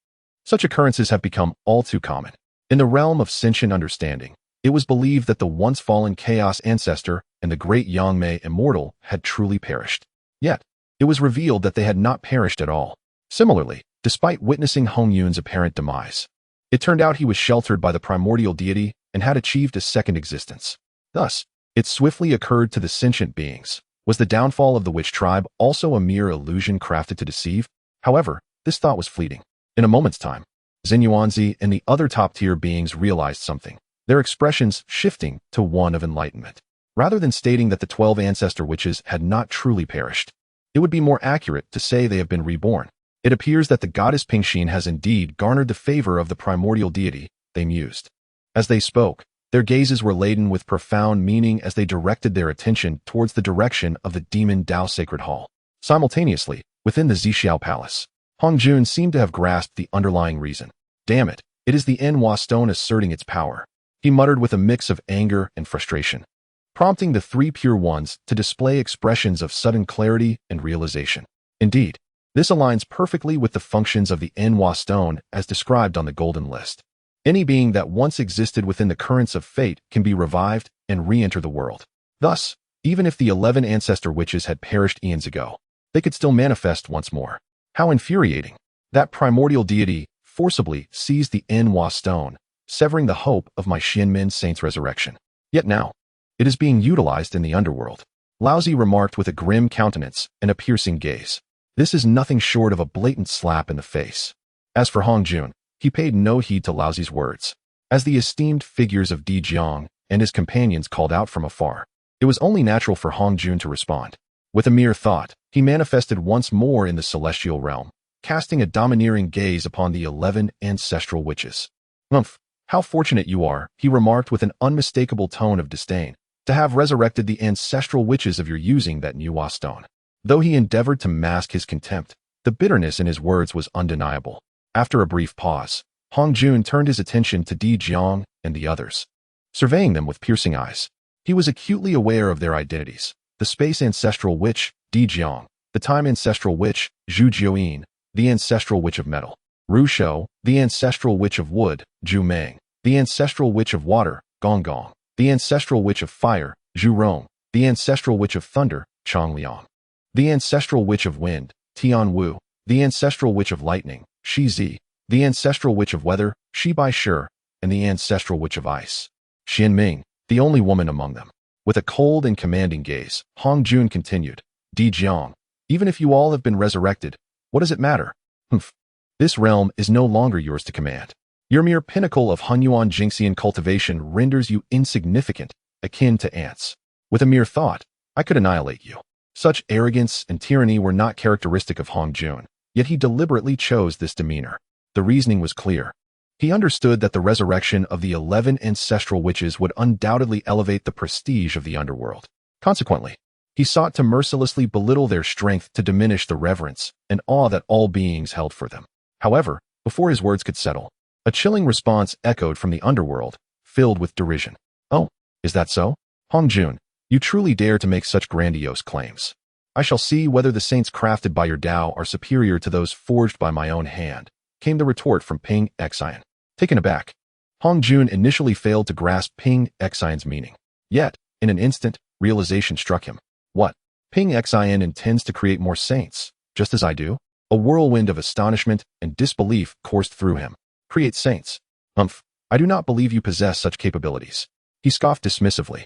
A: such occurrences have become all too common. In the realm of sentient understanding, it was believed that the once fallen Chaos Ancestor and the great Yangmei Immortal had truly perished. Yet, it was revealed that they had not perished at all. Similarly, despite witnessing Hong Yun's apparent demise, it turned out he was sheltered by the primordial deity and had achieved a second existence. Thus, it swiftly occurred to the sentient beings. Was the downfall of the witch tribe also a mere illusion crafted to deceive? However, this thought was fleeting. In a moment's time, Xinyuanzi and the other top-tier beings realized something, their expressions shifting to one of enlightenment. Rather than stating that the 12 ancestor witches had not truly perished, it would be more accurate to say they have been reborn. It appears that the goddess Pingxin has indeed garnered the favor of the primordial deity, they mused. As they spoke, their gazes were laden with profound meaning as they directed their attention towards the direction of the Demon Dao Sacred Hall. Simultaneously, within the Zixiao Palace, Hong Jun seemed to have grasped the underlying reason. Damn it, it is the Enhua Stone asserting its power, he muttered with a mix of anger and frustration, prompting the three pure ones to display expressions of sudden clarity and realization. Indeed, this aligns perfectly with the functions of the Enhua Stone as described on the Golden List. Any being that once existed within the currents of fate can be revived and re-enter the world. Thus, even if the 11 ancestor witches had perished eons ago, they could still manifest once more. How infuriating! That primordial deity forcibly seized the Enhua Stone, severing the hope of my Xianmin Saint's resurrection. Yet now, it is being utilized in the underworld. Laozi remarked with a grim countenance and a piercing gaze. This is nothing short of a blatant slap in the face. As for Hong Jun, he paid no heed to Laozi's words. As the esteemed figures of Di Jiang and his companions called out from afar, it was only natural for Hong Jun to respond. With a mere thought, he manifested once more in the celestial realm, casting a domineering gaze upon the 11 ancestral witches. Umph, how fortunate you are, he remarked with an unmistakable tone of disdain, to have resurrected the ancestral witches of your using that Enhua Stone. Though he endeavored to mask his contempt, the bitterness in his words was undeniable. After a brief pause, Hong Jun turned his attention to Di Jiang and the others. Surveying them with piercing eyes, he was acutely aware of their identities. The space ancestral witch, Di Jiang; the time ancestral witch, Zhu Jiuyin; the ancestral witch of metal, Ru Shou; the ancestral witch of wood, Zhu Meng; the ancestral witch of water, Gong Gong; the ancestral witch of fire, Zhu Rong; the ancestral witch of thunder, Chang Liang; the ancestral witch of wind, Tian Wu; the ancestral witch of lightning, Shi Zi; the ancestral witch of weather, Shi Bai Shi; and the ancestral witch of ice, Xian Ming, the only woman among them. With a cold and commanding gaze, Hong Jun continued, Di Jiang, even if you all have been resurrected, what does it matter? Humph. This realm is no longer yours to command. Your mere pinnacle of Hunyuan Jingxian cultivation renders you insignificant, akin to ants. With a mere thought, I could annihilate you. Such arrogance and tyranny were not characteristic of Hong Jun, yet he deliberately chose this demeanor. The reasoning was clear. He understood that the resurrection of the 11 ancestral witches would undoubtedly elevate the prestige of the underworld. Consequently, he sought to mercilessly belittle their strength to diminish the reverence and awe that all beings held for them. However, before his words could settle, a chilling response echoed from the underworld, filled with derision. Oh, is that so? Hong Jun, you truly dare to make such grandiose claims. I shall see whether the saints crafted by your Tao are superior to those forged by my own hand, came the retort from Ping Xian. Taken aback, Hong Jun initially failed to grasp Ping Xian's meaning. Yet, in an instant, realization struck him. What? Ping Xian intends to create more saints, just as I do? A whirlwind of astonishment and disbelief coursed through him. Create saints? Humph, I do not believe you possess such capabilities. He scoffed dismissively.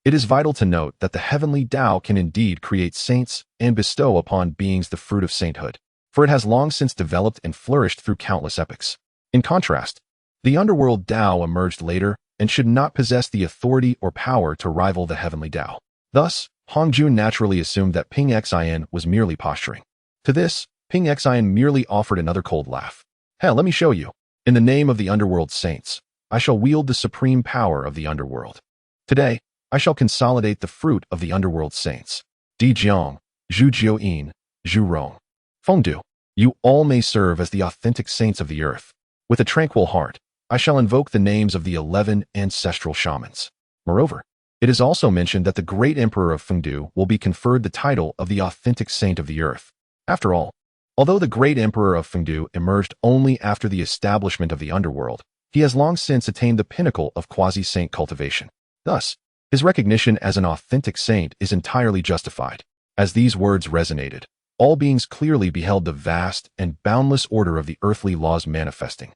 A: It is vital to note that the heavenly Tao can indeed create saints and bestow upon beings the fruit of sainthood, for it has long since developed and flourished through countless epochs. In contrast, the underworld Tao emerged later and should not possess the authority or power to rival the heavenly Tao. Thus, Hong Jun naturally assumed that Ping Xian was merely posturing. To this, Ping Xian merely offered another cold laugh. Hell, let me show you. In the name of the underworld saints, I shall wield the supreme power of the underworld. Today, I shall consolidate the fruit of the underworld saints. Di Jiang, Zhu Jiuyin, Zhu Rong. Fengdu, you all may serve as the authentic saints of the earth. With a tranquil heart, I shall invoke the names of the 11 ancestral shamans. Moreover, it is also mentioned that the great emperor of Fengdu will be conferred the title of the authentic saint of the earth. After all, although the great emperor of Fengdu emerged only after the establishment of the underworld, he has long since attained the pinnacle of quasi-saint cultivation. Thus, his recognition as an authentic saint is entirely justified. As these words resonated, all beings clearly beheld the vast and boundless order of the earthly laws manifesting.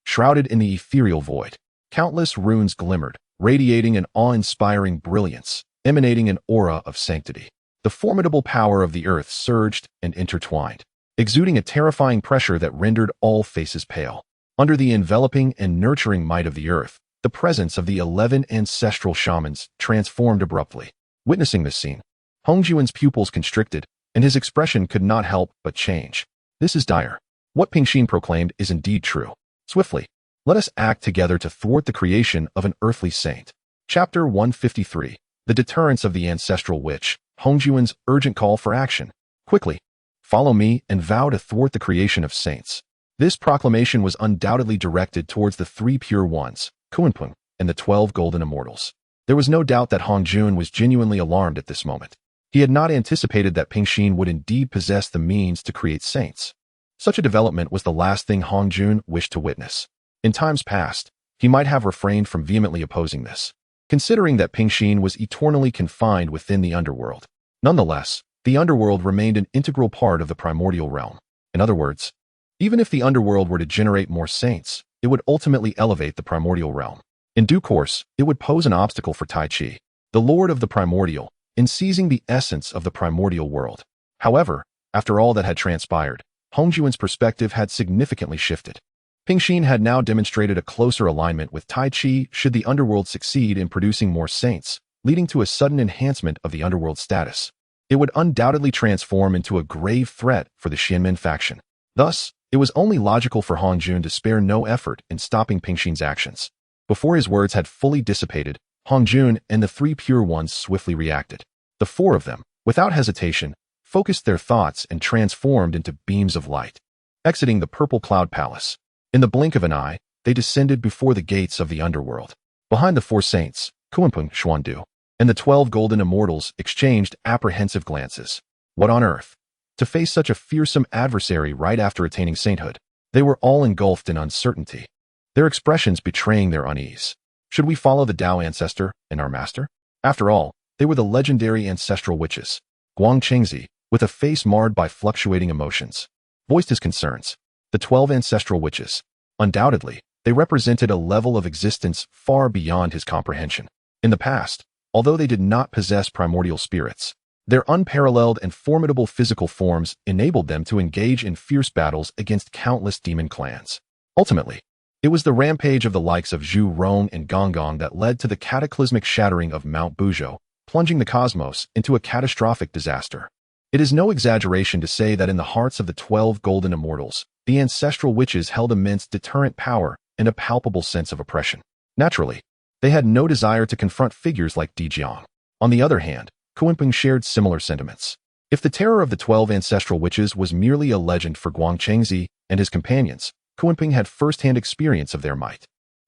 A: Shrouded in the ethereal void, countless runes glimmered, radiating an awe-inspiring brilliance, emanating an aura of sanctity. The formidable power of the earth surged and intertwined, exuding a terrifying pressure that rendered all faces pale. Under the enveloping and nurturing might of the earth, the presence of the 11 ancestral shamans transformed abruptly. Witnessing this scene, Hongjuan's pupils constricted, and his expression could not help but change. This is dire. What Pingxin proclaimed is indeed true. Swiftly, let us act together to thwart the creation of an earthly saint. Chapter 153. The Deterrence of the Ancestral Witch. Hongjuan's urgent call for action. Quickly, follow me and vow to thwart the creation of saints. This proclamation was undoubtedly directed towards the three pure ones, Kunpeng, and the 12 golden immortals. There was no doubt that Hongjun was genuinely alarmed at this moment. He had not anticipated that Pingxin would indeed possess the means to create saints. Such a development was the last thing Hongjun wished to witness. In times past, he might have refrained from vehemently opposing this, considering that Pingxin was eternally confined within the underworld. Nonetheless, the underworld remained an integral part of the primordial realm. In other words, even if the underworld were to generate more saints, it would ultimately elevate the primordial realm. In due course, it would pose an obstacle for Tai Chi, the lord of the primordial, in seizing the essence of the primordial world. However, after all that had transpired, Hongjuan's perspective had significantly shifted. Pingxin had now demonstrated a closer alignment with Tai Chi should the underworld succeed in producing more saints, leading to a sudden enhancement of the underworld status. It would undoubtedly transform into a grave threat for the Xianmen faction. Thus, it was only logical for Hongjun to spare no effort in stopping Pingxin's actions. Before his words had fully dissipated, Hongjun and the three pure ones swiftly reacted. The four of them, without hesitation, focused their thoughts and transformed into beams of light. Exiting the purple cloud palace, in the blink of an eye, they descended before the gates of the underworld. Behind the four saints, Kunpeng, Xuandu, and the 12 golden immortals exchanged apprehensive glances. What on earth? To face such a fearsome adversary right after attaining sainthood, they were all engulfed in uncertainty, their expressions betraying their unease. Should we follow the Dao ancestor and our master? After all, they were the legendary ancestral witches. Guang Chengzi, with a face marred by fluctuating emotions, voiced his concerns. The 12 ancestral witches. Undoubtedly, they represented a level of existence far beyond his comprehension. In the past, although they did not possess primordial spirits, their unparalleled and formidable physical forms enabled them to engage in fierce battles against countless demon clans. Ultimately, it was the rampage of the likes of Zhu Rong and Gonggong that led to the cataclysmic shattering of Mount Buzhou, plunging the cosmos into a catastrophic disaster. It is no exaggeration to say that in the hearts of the 12 golden immortals, the ancestral witches held immense deterrent power and a palpable sense of oppression. Naturally, they had no desire to confront figures like Di Jiang. On the other hand, Kunpeng shared similar sentiments. If the terror of the 12 ancestral witches was merely a legend for Guang Chengzi and his companions, Kunpeng had first-hand experience of their might.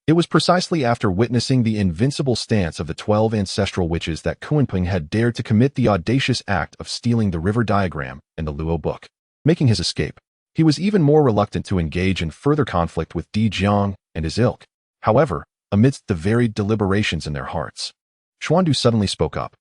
A: It was precisely after witnessing the invincible stance of the 12 ancestral witches that Kunpeng had dared to commit the audacious act of stealing the river diagram and the Luo book. Making his escape, he was even more reluctant to engage in further conflict with Di Jiang and his ilk. However, amidst the varied deliberations in their hearts, Xuandu suddenly spoke up.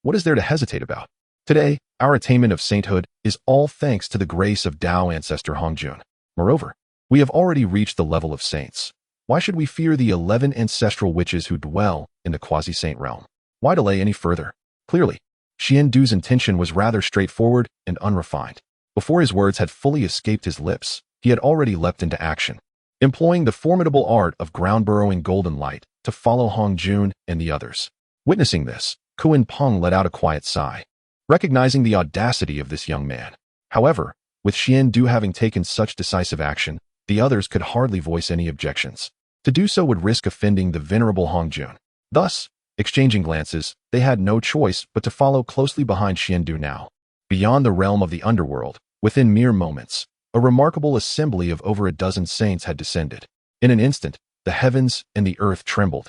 A: What is there to hesitate about? Today, our attainment of sainthood is all thanks to the grace of Dao ancestor Hongjun. Moreover, we have already reached the level of saints. Why should we fear the 11 ancestral witches who dwell in the quasi-saint realm? Why delay any further? Clearly, Xiandu's intention was rather straightforward and unrefined. Before his words had fully escaped his lips, he had already leapt into action, employing the formidable art of ground-burrowing golden light to follow Hongjun and the others. Witnessing this, Kunpeng let out a quiet sigh, recognizing the audacity of this young man. However, with Xiandu having taken such decisive action, the others could hardly voice any objections. To do so would risk offending the venerable Hongjun. Thus, exchanging glances, they had no choice but to follow closely behind Xiandu now. Beyond the realm of the underworld, within mere moments, a remarkable assembly of over a dozen saints had descended. In an instant, the heavens and the earth trembled,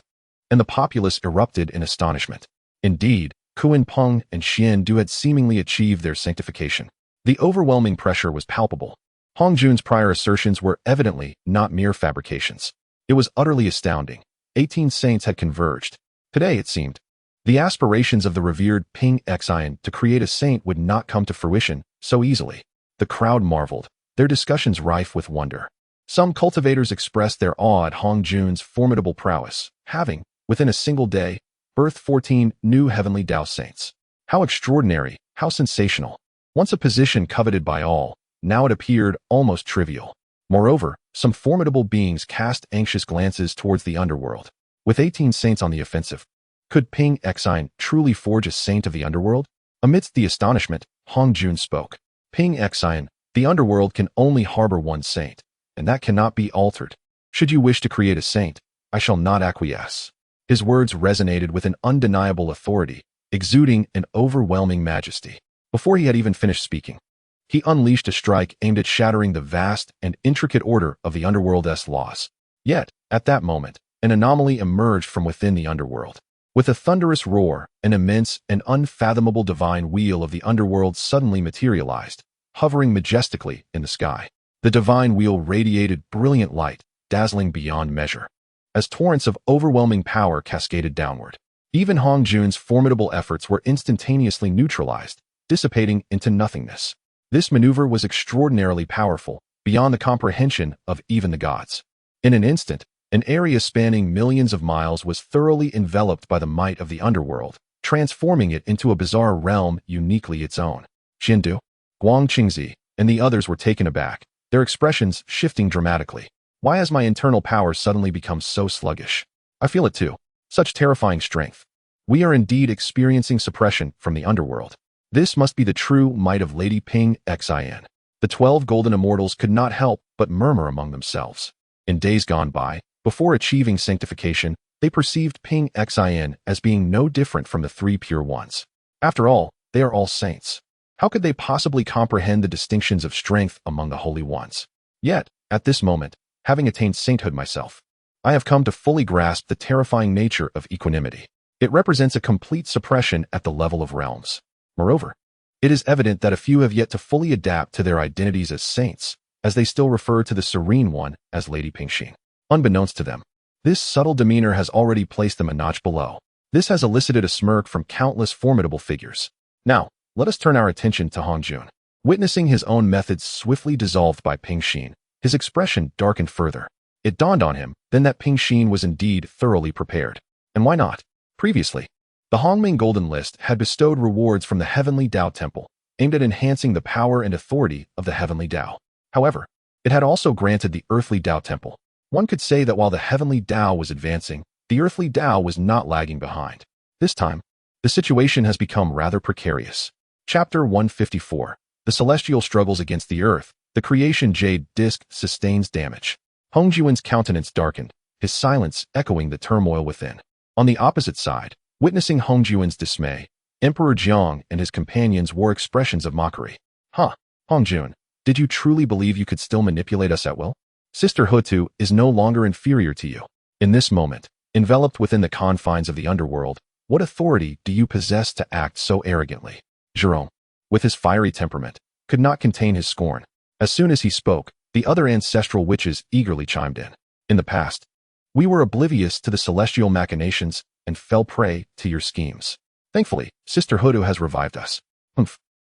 A: and the populace erupted in astonishment. Indeed, Kuan Peng and Xian Du had seemingly achieved their sanctification. The overwhelming pressure was palpable. Hong Jun's prior assertions were evidently not mere fabrications. It was utterly astounding. 18 saints had converged. Today, it seemed, the aspirations of the revered Ping Xian to create a saint would not come to fruition so easily. The crowd marveled, their discussions rife with wonder. Some cultivators expressed their awe at Hong Jun's formidable prowess, having, within a single day, birthed 14 new heavenly Dao saints. How extraordinary, how sensational. Once a position coveted by all, now it appeared almost trivial. Moreover, some formidable beings cast anxious glances towards the underworld. With 18 saints on the offensive, could Ping Xian truly forge a saint of the underworld? Amidst the astonishment, Hong Jun spoke. Ping Xian, the underworld can only harbor one saint, and that cannot be altered. Should you wish to create a saint, I shall not acquiesce. His words resonated with an undeniable authority, exuding an overwhelming majesty. Before he had even finished speaking, he unleashed a strike aimed at shattering the vast and intricate order of the underworld's laws. Yet, at that moment, an anomaly emerged from within the underworld. With a thunderous roar, an immense and unfathomable divine wheel of the underworld suddenly materialized, hovering majestically in the sky. The divine wheel radiated brilliant light, dazzling beyond measure, as torrents of overwhelming power cascaded downward. Even Hong Jun's formidable efforts were instantaneously neutralized, dissipating into nothingness. This maneuver was extraordinarily powerful, beyond the comprehension of even the gods. In an instant, an area spanning millions of miles was thoroughly enveloped by the might of the underworld, transforming it into a bizarre realm uniquely its own. Xiandu, Guang Qingzi, and the others were taken aback, their expressions shifting dramatically. Why has my internal power suddenly become so sluggish? I feel it too. Such terrifying strength. We are indeed experiencing suppression from the underworld. This must be the true might of Lady Ping Xian. The 12 golden immortals could not help but murmur among themselves. In days gone by, before achieving sanctification, they perceived Ping Xian as being no different from the 3 pure ones. After all, they are all saints. How could they possibly comprehend the distinctions of strength among the holy ones? Yet, at this moment, having attained sainthood myself, I have come to fully grasp the terrifying nature of equanimity. It represents a complete suppression at the level of realms. Moreover, it is evident that a few have yet to fully adapt to their identities as saints, as they still refer to the Serene One as Lady Pingxin. Unbeknownst to them, this subtle demeanor has already placed them a notch below. This has elicited a smirk from countless formidable figures. Now, let us turn our attention to Hong Jun. Witnessing his own methods swiftly dissolved by Pingxin, his expression darkened further. It dawned on him then that Pingxin was indeed thoroughly prepared. And why not? Previously, the Hongming Golden List had bestowed rewards from the Heavenly Dao Temple, aimed at enhancing the power and authority of the Heavenly Dao. However, it had also granted the Earthly Dao Temple. One could say that while the Heavenly Dao was advancing, the Earthly Dao was not lagging behind. This time, the situation has become rather precarious. Chapter 154. The Celestial Struggles Against the Earth. The Creation Jade Disc sustains damage. Hong Juan's countenance darkened, his silence echoing the turmoil within. On the opposite side, witnessing Hong Juan's dismay, Emperor Jiang and his companions wore expressions of mockery. Huh, Hong Jun, did you truly believe you could still manipulate us at will? Sister Hutu is no longer inferior to you. In this moment, enveloped within the confines of the underworld, what authority do you possess to act so arrogantly? Jerome, with his fiery temperament, could not contain his scorn. As soon as he spoke, the other ancestral witches eagerly chimed in. In the past, we were oblivious to the celestial machinations and fell prey to your schemes. Thankfully, Sister Hutu has revived us.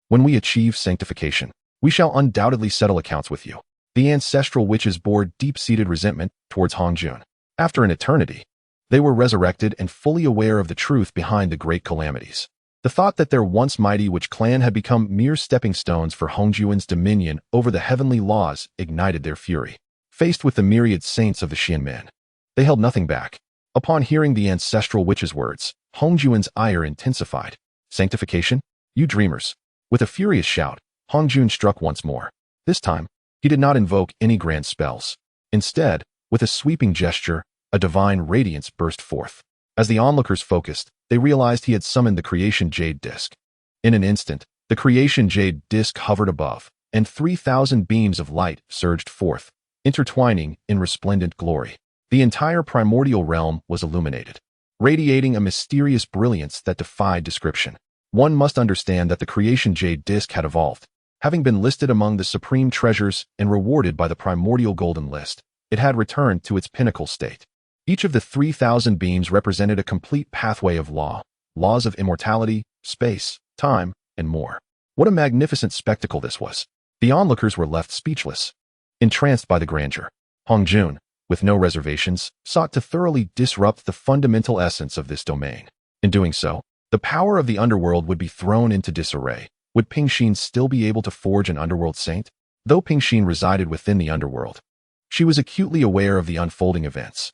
A: When we achieve sanctification, we shall undoubtedly settle accounts with you. The ancestral witches bore deep-seated resentment towards Hong Jun. After an eternity, they were resurrected and fully aware of the truth behind the great calamities. The thought that their once mighty witch clan had become mere stepping stones for Hong Juan's dominion over the heavenly laws ignited their fury. Faced with the myriad saints of the Xianmen, they held nothing back. Upon hearing the ancestral witch's words, Hong Juan's ire intensified. Sanctification? You dreamers. With a furious shout, Hong Jun struck once more. This time, he did not invoke any grand spells. Instead, with a sweeping gesture, a divine radiance burst forth. As the onlookers focused, they realized he had summoned the Creation Jade Disc. In an instant, the Creation Jade Disc hovered above, and 3,000 beams of light surged forth, intertwining in resplendent glory. The entire primordial realm was illuminated, radiating a mysterious brilliance that defied description. One must understand that the creation jade disc had evolved. Having been listed among the supreme treasures and rewarded by the primordial golden list, it had returned to its pinnacle state. Each of the 3,000 beams represented a complete pathway of laws of immortality, space, time, and more. What a magnificent spectacle this was. The onlookers were left speechless, entranced by the grandeur. Hongjun, with no reservations, sought to thoroughly disrupt the fundamental essence of this domain. In doing so, the power of the underworld would be thrown into disarray. Would Pingxin still be able to forge an underworld saint? Though Pingxin resided within the underworld, she was acutely aware of the unfolding events.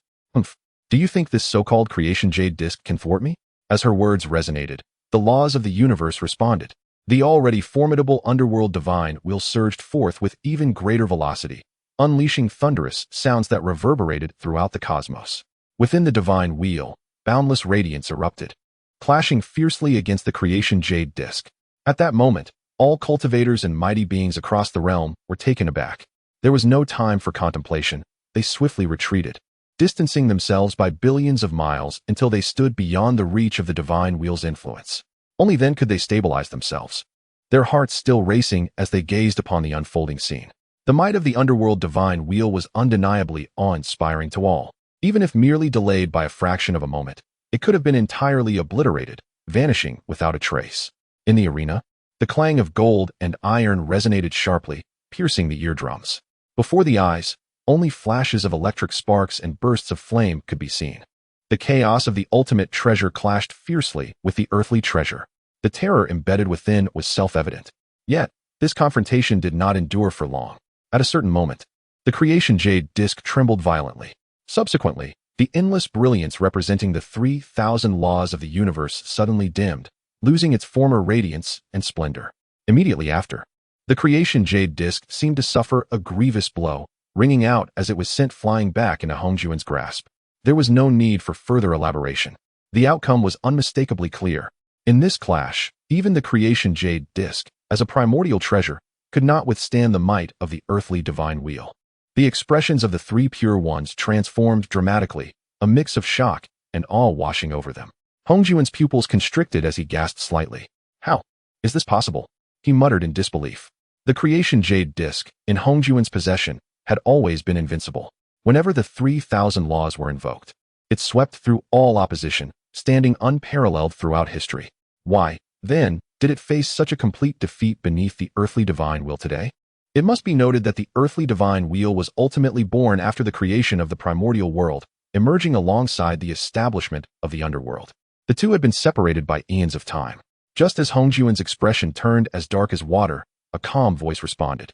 A: Do you think this so-called creation jade disc can thwart me? As her words resonated, the laws of the universe responded. The already formidable underworld divine will surged forth with even greater velocity, unleashing thunderous sounds that reverberated throughout the cosmos. Within the divine wheel, boundless radiance erupted, clashing fiercely against the creation jade disc. At that moment, all cultivators and mighty beings across the realm were taken aback. There was no time for contemplation. They swiftly retreated, distancing themselves by billions of miles until they stood beyond the reach of the divine wheel's influence. Only then could they stabilize themselves, their hearts still racing as they gazed upon the unfolding scene. The might of the underworld divine wheel was undeniably awe-inspiring to all. Even if merely delayed by a fraction of a moment, it could have been entirely obliterated, vanishing without a trace. In the arena, the clang of gold and iron resonated sharply, piercing the eardrums. Before the eyes, only flashes of electric sparks and bursts of flame could be seen. The chaos of the ultimate treasure clashed fiercely with the earthly treasure. The terror embedded within was self-evident. Yet, this confrontation did not endure for long. At a certain moment, the creation jade disc trembled violently. Subsequently, the endless brilliance representing the 3,000 laws of the universe suddenly dimmed, losing its former radiance and splendor. Immediately after, the creation jade disc seemed to suffer a grievous blow, ringing out as it was sent flying back into Hongjuan's grasp. There was no need for further elaboration. The outcome was unmistakably clear. In this clash, even the creation jade disc, as a primordial treasure, could not withstand the might of the earthly divine wheel. The expressions of the three pure ones transformed dramatically, a mix of shock and awe washing over them. Hongjuan's pupils constricted as he gasped slightly. How is this possible? He muttered in disbelief. The creation jade disc, in Hongjuan's possession, had always been invincible. Whenever the 3,000 laws were invoked, it swept through all opposition, standing unparalleled throughout history. Why, then, did it face such a complete defeat beneath the earthly divine wheel today? It must be noted that the earthly divine wheel was ultimately born after the creation of the primordial world, emerging alongside the establishment of the underworld. The two had been separated by eons of time. Just as Hongjuan's expression turned as dark as water, a calm voice responded.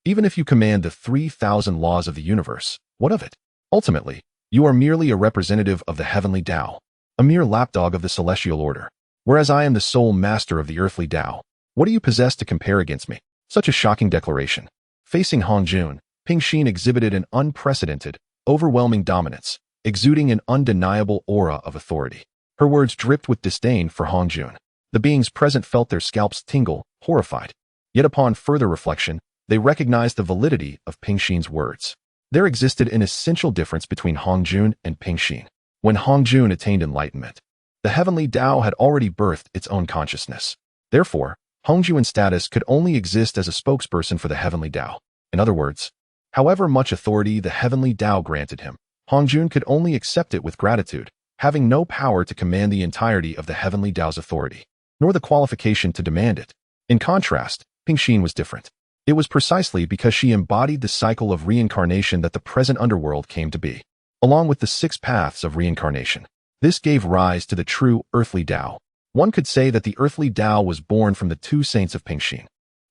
A: Even if you command the 3,000 laws of the universe, what of it? Ultimately, you are merely a representative of the heavenly Dao, a mere lapdog of the celestial order. Whereas I am the sole master of the earthly Dao. What do you possess to compare against me? Such a shocking declaration. Facing Hongjun, Pingxin exhibited an unprecedented, overwhelming dominance, exuding an undeniable aura of authority. Her words dripped with disdain for Hongjun. The beings present felt their scalps tingle, horrified. Yet upon further reflection, they recognized the validity of Pingxin's words. There existed an essential difference between Hongjun and Pingxin. When Hongjun attained enlightenment, the heavenly Dao had already birthed its own consciousness. Therefore, Hongjuan's status could only exist as a spokesperson for the heavenly Dao. In other words, however much authority the heavenly Dao granted him, Hongjun could only accept it with gratitude, having no power to command the entirety of the heavenly Dao's authority, nor the qualification to demand it. In contrast, Pingxin was different. It was precisely because she embodied the cycle of reincarnation that the present underworld came to be, along with the 6 paths of reincarnation. This gave rise to the true earthly Dao. One could say that the earthly Dao was born from the 2 saints of Pingxin.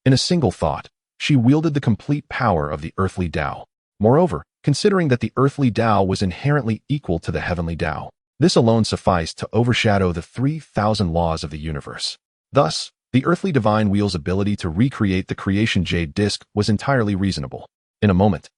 A: In a single thought, she wielded the complete power of the earthly Dao. Moreover, considering that the earthly Dao was inherently equal to the heavenly Dao, this alone sufficed to overshadow the 3,000 laws of the universe. Thus, the earthly divine wheel's ability to recreate the creation jade disc was entirely reasonable. In a moment,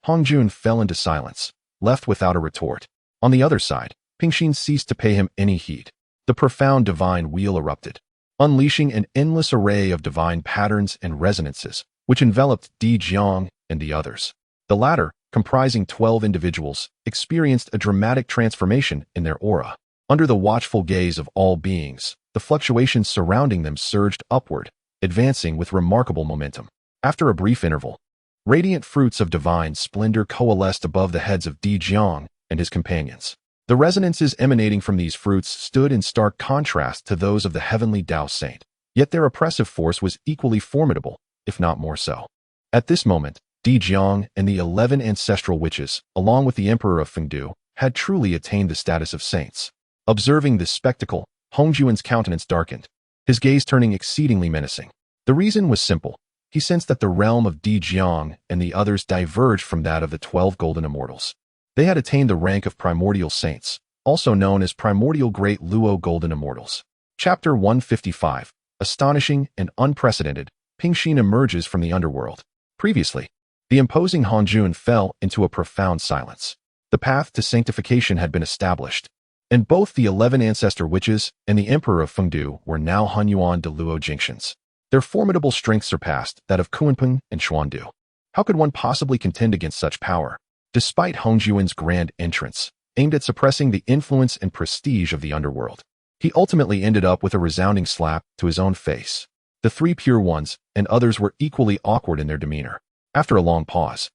A: Hongjun fell into silence, left without a retort. On the other side, Pingxin ceased to pay him any heed. The profound divine wheel erupted, unleashing an endless array of divine patterns and resonances, which enveloped Di Jiang and the others. The latter, comprising 12 individuals, experienced a dramatic transformation in their aura. Under the watchful gaze of all beings, the fluctuations surrounding them surged upward, advancing with remarkable momentum. After a brief interval, radiant fruits of divine splendor coalesced above the heads of Di Jiang and his companions. The resonances emanating from these fruits stood in stark contrast to those of the heavenly Dao Saint, yet their oppressive force was equally formidable, if not more so. At this moment, Di Jiang and the 11 ancestral witches, along with the Emperor of Fengdu, had truly attained the status of saints. Observing this spectacle, Hongjuan's countenance darkened, his gaze turning exceedingly menacing. The reason was simple. He sensed that the realm of Di Jiang and the others diverged from that of the 12 golden immortals. They had attained the rank of primordial saints, also known as primordial great Luo golden immortals. Chapter 155. Astonishing and unprecedented, Pingxin emerges from the underworld. Previously, the imposing Hongjuan fell into a profound silence. The path to sanctification had been established, and both the 11 ancestor witches and the Emperor of Fengdu were now Hunyuan de Luo Jingxians. Their formidable strength surpassed that of Kunpeng and Xuandu. How could one possibly contend against such power? Despite Hongjuan's grand entrance, aimed at suppressing the influence and prestige of the underworld, he ultimately ended up with a resounding slap to his own face. The three pure ones and others were equally awkward in their demeanor. After a long pause,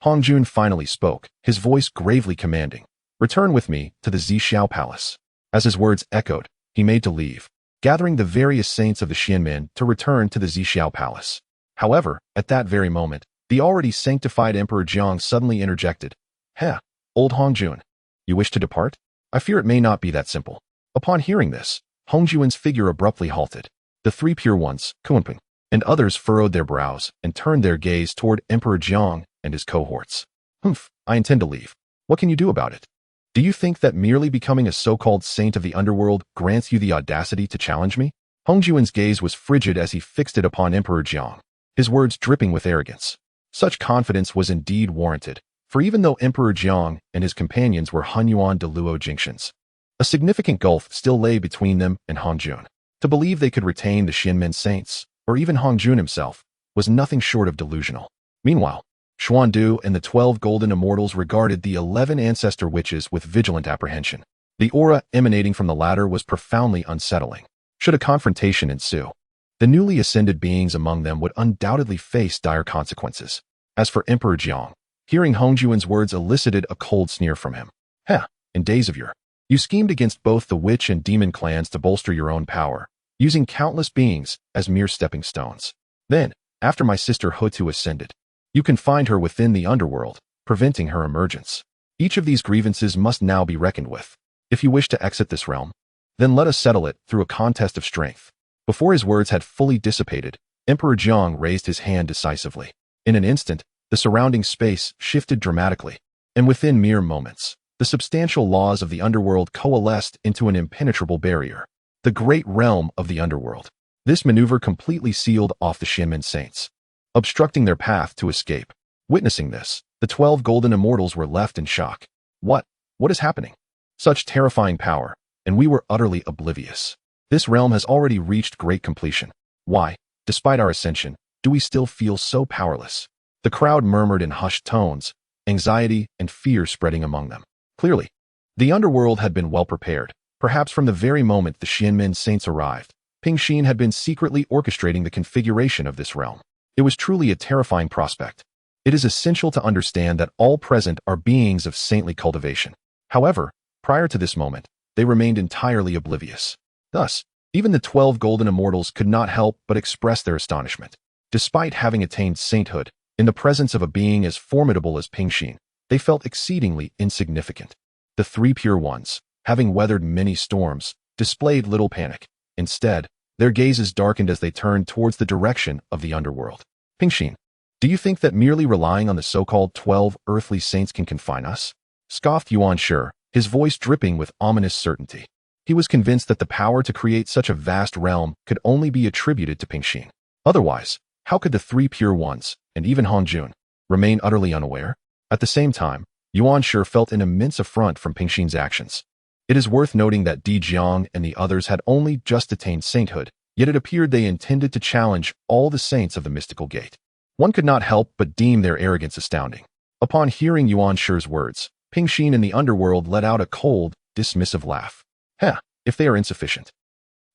A: Hongjuan finally spoke, his voice gravely commanding, "Return with me to the Zixiao Palace." As his words echoed, he made to leave, gathering the various saints of the Xianmen to return to the Zixiao Palace. However, at that very moment, the already sanctified Emperor Jiang suddenly interjected, "Heh, old Hongjuan, you wish to depart? I fear it may not be that simple." Upon hearing this, Hongjuan's figure abruptly halted. The three pure ones, Kunpeng, and others furrowed their brows and turned their gaze toward Emperor Jiang and his cohorts. "Humph, I intend to leave. What can you do about it? Do you think that merely becoming a so-called saint of the underworld grants you the audacity to challenge me?" Hongjuan's gaze was frigid as he fixed it upon Emperor Jiang, his words dripping with arrogance. Such confidence was indeed warranted, for even though Emperor Jiang and his companions were Hunyuan de Luo Jingxians, a significant gulf still lay between them and Hongjuan. To believe they could retain the Xianmen saints, or even Hongjuan himself, was nothing short of delusional. Meanwhile, Xuandu and the 12 golden immortals regarded the 11 ancestor witches with vigilant apprehension. The aura emanating from the latter was profoundly unsettling. Should a confrontation ensue, the newly ascended beings among them would undoubtedly face dire consequences. As for Emperor Jiang, hearing Hongjuan's words elicited a cold sneer from him. "Heh, in days of yore, you schemed against both the witch and demon clans to bolster your own power, using countless beings as mere stepping stones. Then, after my sister Hutu ascended, you confined her within the underworld, preventing her emergence. Each of these grievances must now be reckoned with. If you wish to exit this realm, then let us settle it through a contest of strength." Before his words had fully dissipated, Emperor Jiang raised his hand decisively. In an instant, the surrounding space shifted dramatically, and within mere moments, the substantial laws of the underworld coalesced into an impenetrable barrier. The great realm of the underworld. This maneuver completely sealed off the Xianmen saints, obstructing their path to escape. Witnessing this, the 12 golden immortals were left in shock. What is happening? Such terrifying power, and we were utterly oblivious. This realm has already reached great completion. Why, despite our ascension, do we still feel so powerless? The crowd murmured in hushed tones, anxiety and fear spreading among them. Clearly, the underworld had been well prepared. Perhaps from the very moment the Xianmen saints arrived, Pingxin had been secretly orchestrating the configuration of this realm. It was truly a terrifying prospect. It is essential to understand that all present are beings of saintly cultivation. However, prior to this moment, they remained entirely oblivious. Thus, even the 12 golden immortals could not help but express their astonishment. Despite having attained sainthood, in the presence of a being as formidable as Pingxin, they felt exceedingly insignificant. The three pure ones, having weathered many storms, displayed little panic. Instead, their gazes darkened as they turned towards the direction of the underworld. "Pingxin, do you think that merely relying on the so-called 12 earthly saints can confine us?" Scoffed Yuan Shi, his voice dripping with ominous certainty. He was convinced that the power to create such a vast realm could only be attributed to Pingxin. Otherwise, how could the three pure ones, and even Hongjuan, remain utterly unaware? At the same time, Yuan Shi felt an immense affront from Pingxin's actions. It is worth noting that Di Jiang and the others had only just attained sainthood, yet it appeared they intended to challenge all the saints of the mystical gate. One could not help but deem their arrogance astounding. Upon hearing Yuan Shi's words, Ping Xin in the underworld let out a cold, dismissive laugh. Heh, if they are insufficient,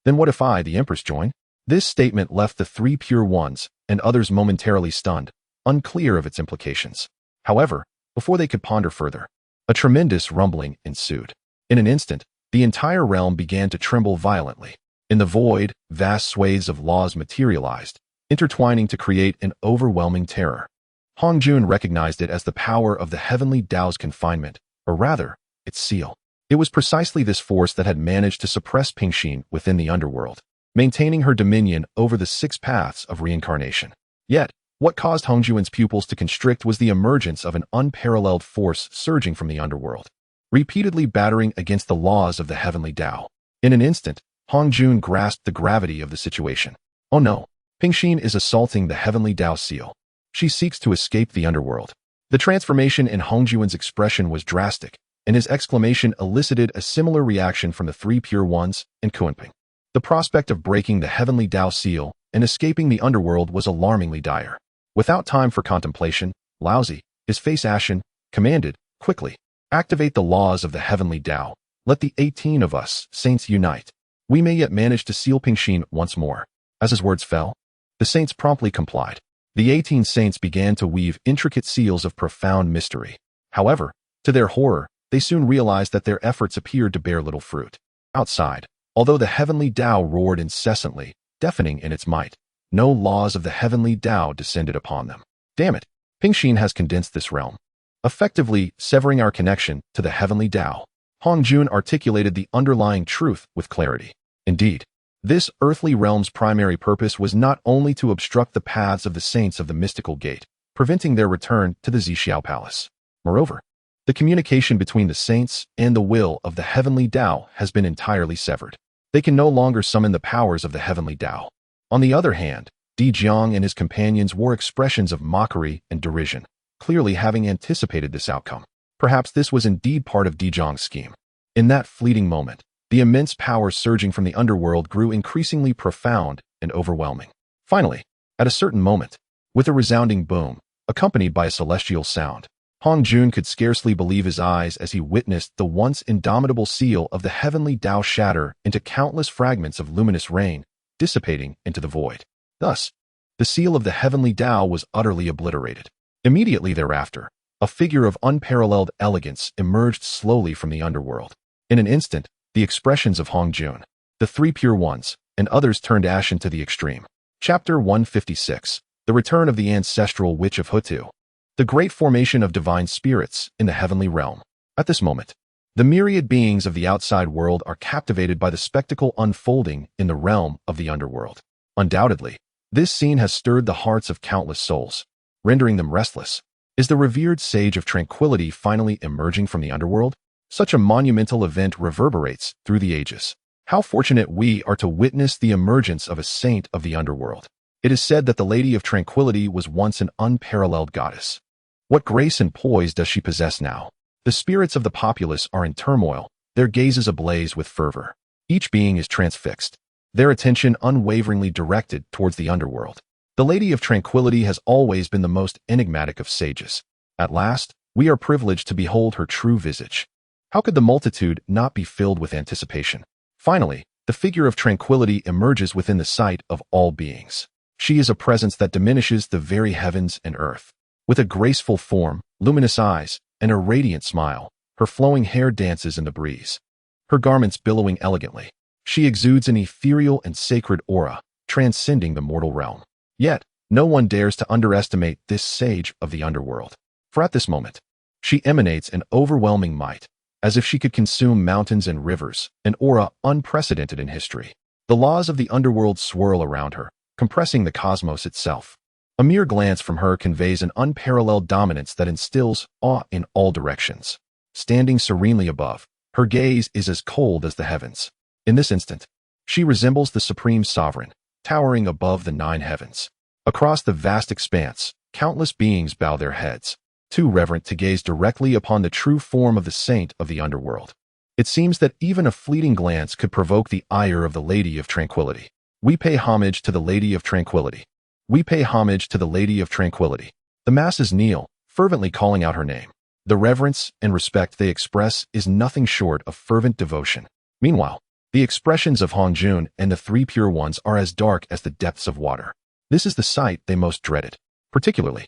A: then what if I, the Empress, join? This statement left the three pure ones and others momentarily stunned, unclear of its implications. However, before they could ponder further, a tremendous rumbling ensued. In an instant, the entire realm began to tremble violently. In the void, vast swathes of laws materialized, intertwining to create an overwhelming terror. Hong Jun recognized it as the power of the heavenly Tao's confinement, or rather, its seal. It was precisely this force that had managed to suppress Ping Xin within the underworld, maintaining her dominion over the 6 paths of reincarnation. Yet, what caused Hong Jun's pupils to constrict was the emergence of an unparalleled force surging from the underworld, repeatedly battering against the laws of the heavenly Tao. In an instant, Hong Jun grasped the gravity of the situation. Oh no, Ping Xin is assaulting the heavenly Tao seal. She seeks to escape the underworld. The transformation in Hong Jun's expression was drastic, and his exclamation elicited a similar reaction from the three pure ones and Kunping. The prospect of breaking the heavenly Tao seal and escaping the underworld was alarmingly dire. Without time for contemplation, Laozi, his face ashen, commanded, quickly, activate the laws of the heavenly Tao. Let the 18 of us, saints, unite. We may yet manage to seal Ping Xin once more. As his words fell, the saints promptly complied. The 18 saints began to weave intricate seals of profound mystery. However, to their horror, they soon realized that their efforts appeared to bear little fruit. Outside, although the heavenly Tao roared incessantly, deafening in its might, no laws of the heavenly Tao descended upon them. Damn it, Ping Xin has condensed this realm, effectively severing our connection to the heavenly Tao. Hong Jun articulated the underlying truth with clarity. Indeed, this earthly realm's primary purpose was not only to obstruct the paths of the saints of the mystical gate, preventing their return to the Zixiao Palace. Moreover, the communication between the saints and the will of the heavenly Tao has been entirely severed. They can no longer summon the powers of the heavenly Tao. On the other hand, Di Jiang and his companions wore expressions of mockery and derision, clearly having anticipated this outcome. Perhaps this was indeed part of Di Jiang's scheme. In that fleeting moment, the immense power surging from the underworld grew increasingly profound and overwhelming. Finally, at a certain moment, with a resounding boom, accompanied by a celestial sound, Hong Jun could scarcely believe his eyes as he witnessed the once indomitable seal of the heavenly Tao shatter into countless fragments of luminous rain, dissipating into the void. Thus, the seal of the heavenly Tao was utterly obliterated. Immediately thereafter, a figure of unparalleled elegance emerged slowly from the underworld. In an instant, the expressions of Hong Jun, the three pure ones, and others turned ashen to the extreme. Chapter 156, The Return of the Ancestral Witch of Hutu. The great formation of divine spirits in the heavenly realm. At this moment, the myriad beings of the outside world are captivated by the spectacle unfolding in the realm of the underworld. Undoubtedly, this scene has stirred the hearts of countless souls, rendering them restless. Is the revered sage of tranquility finally emerging from the underworld? Such a monumental event reverberates through the ages. How fortunate we are to witness the emergence of a saint of the underworld. It is said that the Lady of Tranquility was once an unparalleled goddess. What grace and poise does she possess now? The spirits of the populace are in turmoil, their gazes ablaze with fervor. Each being is transfixed, their attention unwaveringly directed towards the underworld. The Lady of Tranquility has always been the most enigmatic of sages. At last, we are privileged to behold her true visage. How could the multitude not be filled with anticipation? Finally, the figure of tranquility emerges within the sight of all beings. She is a presence that diminishes the very heavens and earth. With a graceful form, luminous eyes, and a radiant smile, her flowing hair dances in the breeze. Her garments billowing elegantly, she exudes an ethereal and sacred aura, transcending the mortal realm. Yet, no one dares to underestimate this sage of the underworld. For at this moment, she emanates an overwhelming might, as if she could consume mountains and rivers, an aura unprecedented in history. The laws of the underworld swirl around her, compressing the cosmos itself. A mere glance from her conveys an unparalleled dominance that instills awe in all directions. Standing serenely above, her gaze is as cold as the heavens. In this instant, she resembles the supreme sovereign, towering above the 9 heavens. Across the vast expanse, countless beings bow their heads, too reverent to gaze directly upon the true form of the saint of the underworld. It seems that even a fleeting glance could provoke the ire of the Lady of Tranquility. We pay homage to the Lady of Tranquility. We pay homage to the Lady of Tranquility. The masses kneel, fervently calling out her name. The reverence and respect they express is nothing short of fervent devotion. Meanwhile, the expressions of Hongjun and the three pure ones are as dark as the depths of water. This is the sight they most dreaded. Particularly,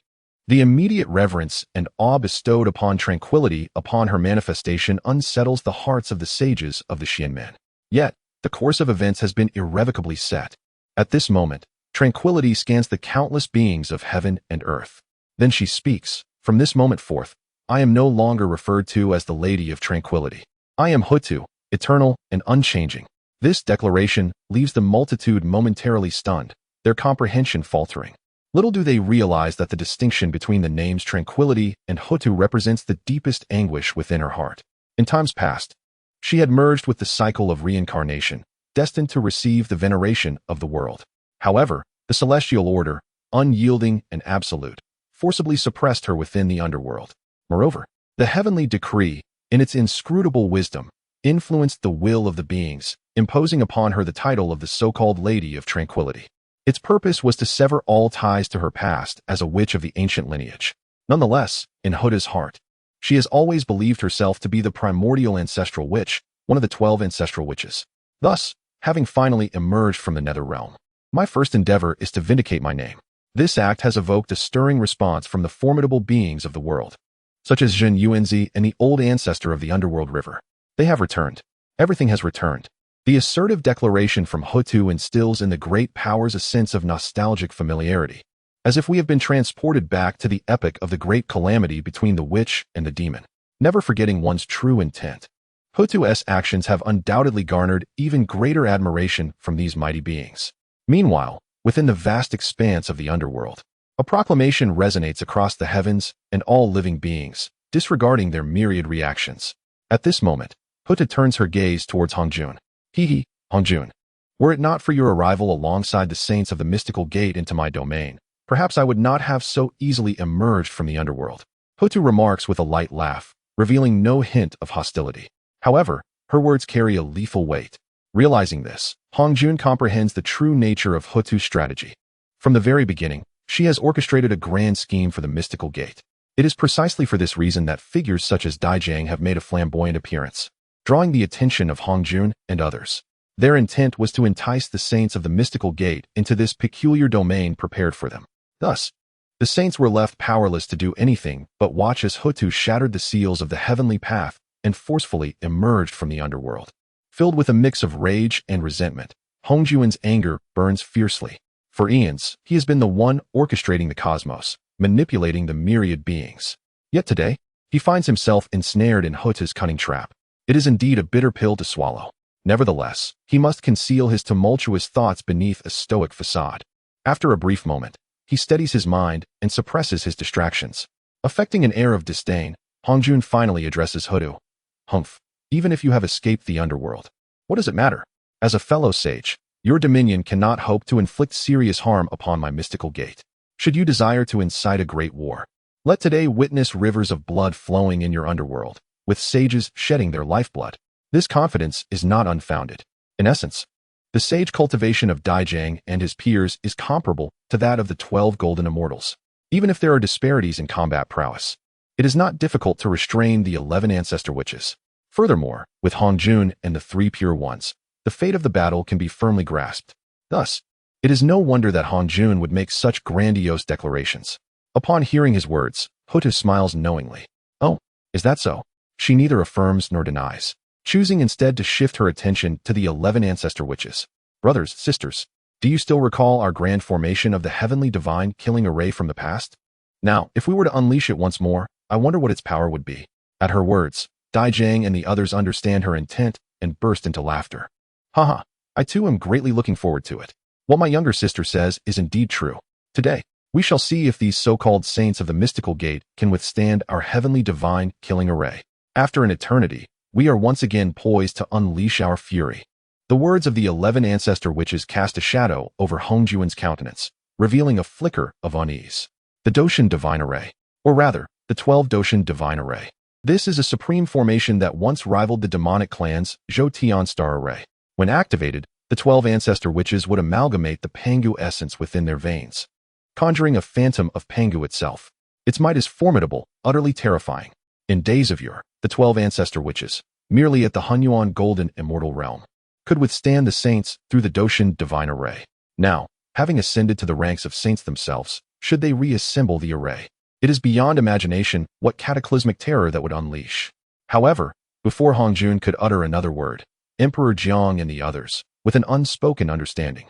A: the immediate reverence and awe bestowed upon tranquility upon her manifestation unsettles the hearts of the sages of the Xianmen. Yet, the course of events has been irrevocably set. At this moment, tranquility scans the countless beings of heaven and earth. Then she speaks. From this moment forth, I am no longer referred to as the Lady of Tranquility. I am Hutu, eternal and unchanging. This declaration leaves the multitude momentarily stunned, their comprehension faltering. Little do they realize that the distinction between the names Tranquility and Hutu represents the deepest anguish within her heart. In times past, she had merged with the cycle of reincarnation, destined to receive the veneration of the world. However, the celestial order, unyielding and absolute, forcibly suppressed her within the underworld. Moreover, the heavenly decree, in its inscrutable wisdom, influenced the will of the beings, imposing upon her the title of the so-called Lady of Tranquility. Its purpose was to sever all ties to her past as a witch of the ancient lineage. Nonetheless, in Huda's heart, she has always believed herself to be the primordial ancestral witch, one of the 12 ancestral witches. Thus, having finally emerged from the nether realm, my first endeavor is to vindicate my name. This act has evoked a stirring response from the formidable beings of the world, such as Jin Yuanzi and the old ancestor of the underworld river. They have returned. Everything has returned. The assertive declaration from Hutu instills in the great powers a sense of nostalgic familiarity, as if we have been transported back to the epoch of the great calamity between the witch and the demon, never forgetting one's true intent. Hutu's actions have undoubtedly garnered even greater admiration from these mighty beings. Meanwhile, within the vast expanse of the underworld, a proclamation resonates across the heavens and all living beings, disregarding their myriad reactions. At this moment, Hutu turns her gaze towards Hongjun. He, Hongjun, were it not for your arrival alongside the saints of the mystical gate into my domain, perhaps I would not have so easily emerged from the underworld. Hutu remarks with a light laugh, revealing no hint of hostility. However, her words carry a lethal weight. Realizing this, Hongjun comprehends the true nature of Hutu's strategy. From the very beginning, she has orchestrated a grand scheme for the mystical gate. It is precisely for this reason that figures such as Daijang have made a flamboyant appearance, drawing the attention of Hongjun and others. Their intent was to entice the saints of the mystical gate into this peculiar domain prepared for them. Thus, the saints were left powerless to do anything but watch as Hutu shattered the seals of the heavenly path and forcefully emerged from the underworld. Filled with a mix of rage and resentment, Hongjun's anger burns fiercely. For eons, he has been the one orchestrating the cosmos, manipulating the myriad beings. Yet today, he finds himself ensnared in Hutu's cunning trap. It is indeed a bitter pill to swallow. Nevertheless, he must conceal his tumultuous thoughts beneath a stoic facade. After a brief moment, he steadies his mind and suppresses his distractions. Affecting an air of disdain, Hongjun finally addresses Hutu. Humph, even if you have escaped the underworld, what does it matter? As a fellow sage, your dominion cannot hope to inflict serious harm upon my mystical gate. Should you desire to incite a great war, let today witness rivers of blood flowing in your underworld, with sages shedding their lifeblood. This confidence is not unfounded. In essence, the sage cultivation of Daijang and his peers is comparable to that of the 12 golden immortals. Even if there are disparities in combat prowess, it is not difficult to restrain the 11 ancestor witches. Furthermore, with Hongjun and the 3 pure ones, the fate of the battle can be firmly grasped. Thus, it is no wonder that Hongjun would make such grandiose declarations. Upon hearing his words, Hutu smiles knowingly. Oh, is that so? She neither affirms nor denies, choosing instead to shift her attention to the 11 ancestor witches. Brothers, sisters, do you still recall our grand formation of the heavenly divine killing array from the past? Now, if we were to unleash it once more, I wonder what its power would be. At her words, Daijang and the others understand her intent and burst into laughter. Haha, I too am greatly looking forward to it. What my younger sister says is indeed true. Today, we shall see if these so-called saints of the mystical gate can withstand our heavenly divine killing array. After an eternity, we are once again poised to unleash our fury. The words of the 11 ancestor witches cast a shadow over Hongjun's countenance, revealing a flicker of unease. The Doshin Divine Array, or rather, the 12 Doshin Divine Array. This is a supreme formation that once rivaled the demonic clan's Zhou Tian Star Array. When activated, the 12 ancestor witches would amalgamate the Pangu essence within their veins, conjuring a phantom of Pangu itself. Its might is formidable, utterly terrifying. In days of yore, the 12 ancestor witches, merely at the Hunyuan golden immortal realm, could withstand the saints through the Doshin divine array. Now, having ascended to the ranks of saints themselves, should they reassemble the array? It is beyond imagination what cataclysmic terror that would unleash. However, before Hongjun could utter another word, Emperor Jiang and the others, with an unspoken understanding,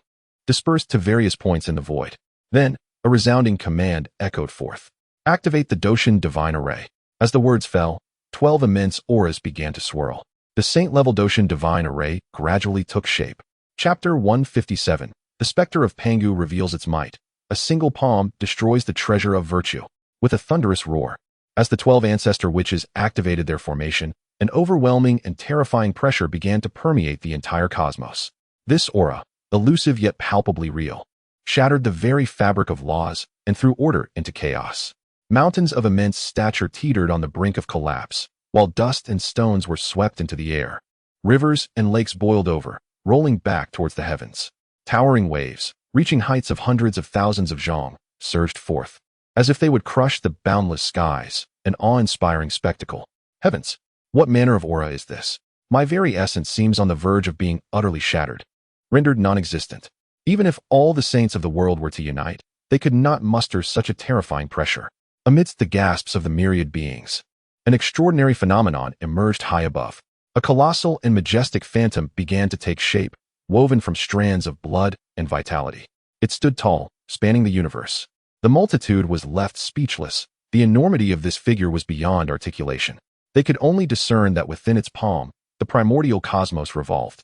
A: dispersed to various points in the void. Then, a resounding command echoed forth. Activate the Doshin divine array. As the words fell, 12 immense auras began to swirl. The saint-level Doshin divine array gradually took shape. Chapter 157. The specter of Pangu reveals its might. A single palm destroys the treasure of virtue. With a thunderous roar, as the 12 ancestor witches activated their formation, an overwhelming and terrifying pressure began to permeate the entire cosmos. This aura, elusive yet palpably real, shattered the very fabric of laws and threw order into chaos. Mountains of immense stature teetered on the brink of collapse, while dust and stones were swept into the air. Rivers and lakes boiled over, rolling back towards the heavens. Towering waves, reaching heights of hundreds of thousands of zhong, surged forth, as if they would crush the boundless skies, an awe-inspiring spectacle. Heavens, what manner of aura is this? My very essence seems on the verge of being utterly shattered, rendered non-existent. Even if all the saints of the world were to unite, they could not muster such a terrifying pressure. Amidst the gasps of the myriad beings, an extraordinary phenomenon emerged high above. A colossal and majestic phantom began to take shape, woven from strands of blood and vitality. It stood tall, spanning the universe. The multitude was left speechless. The enormity of this figure was beyond articulation. They could only discern that within its palm, the primordial cosmos revolved,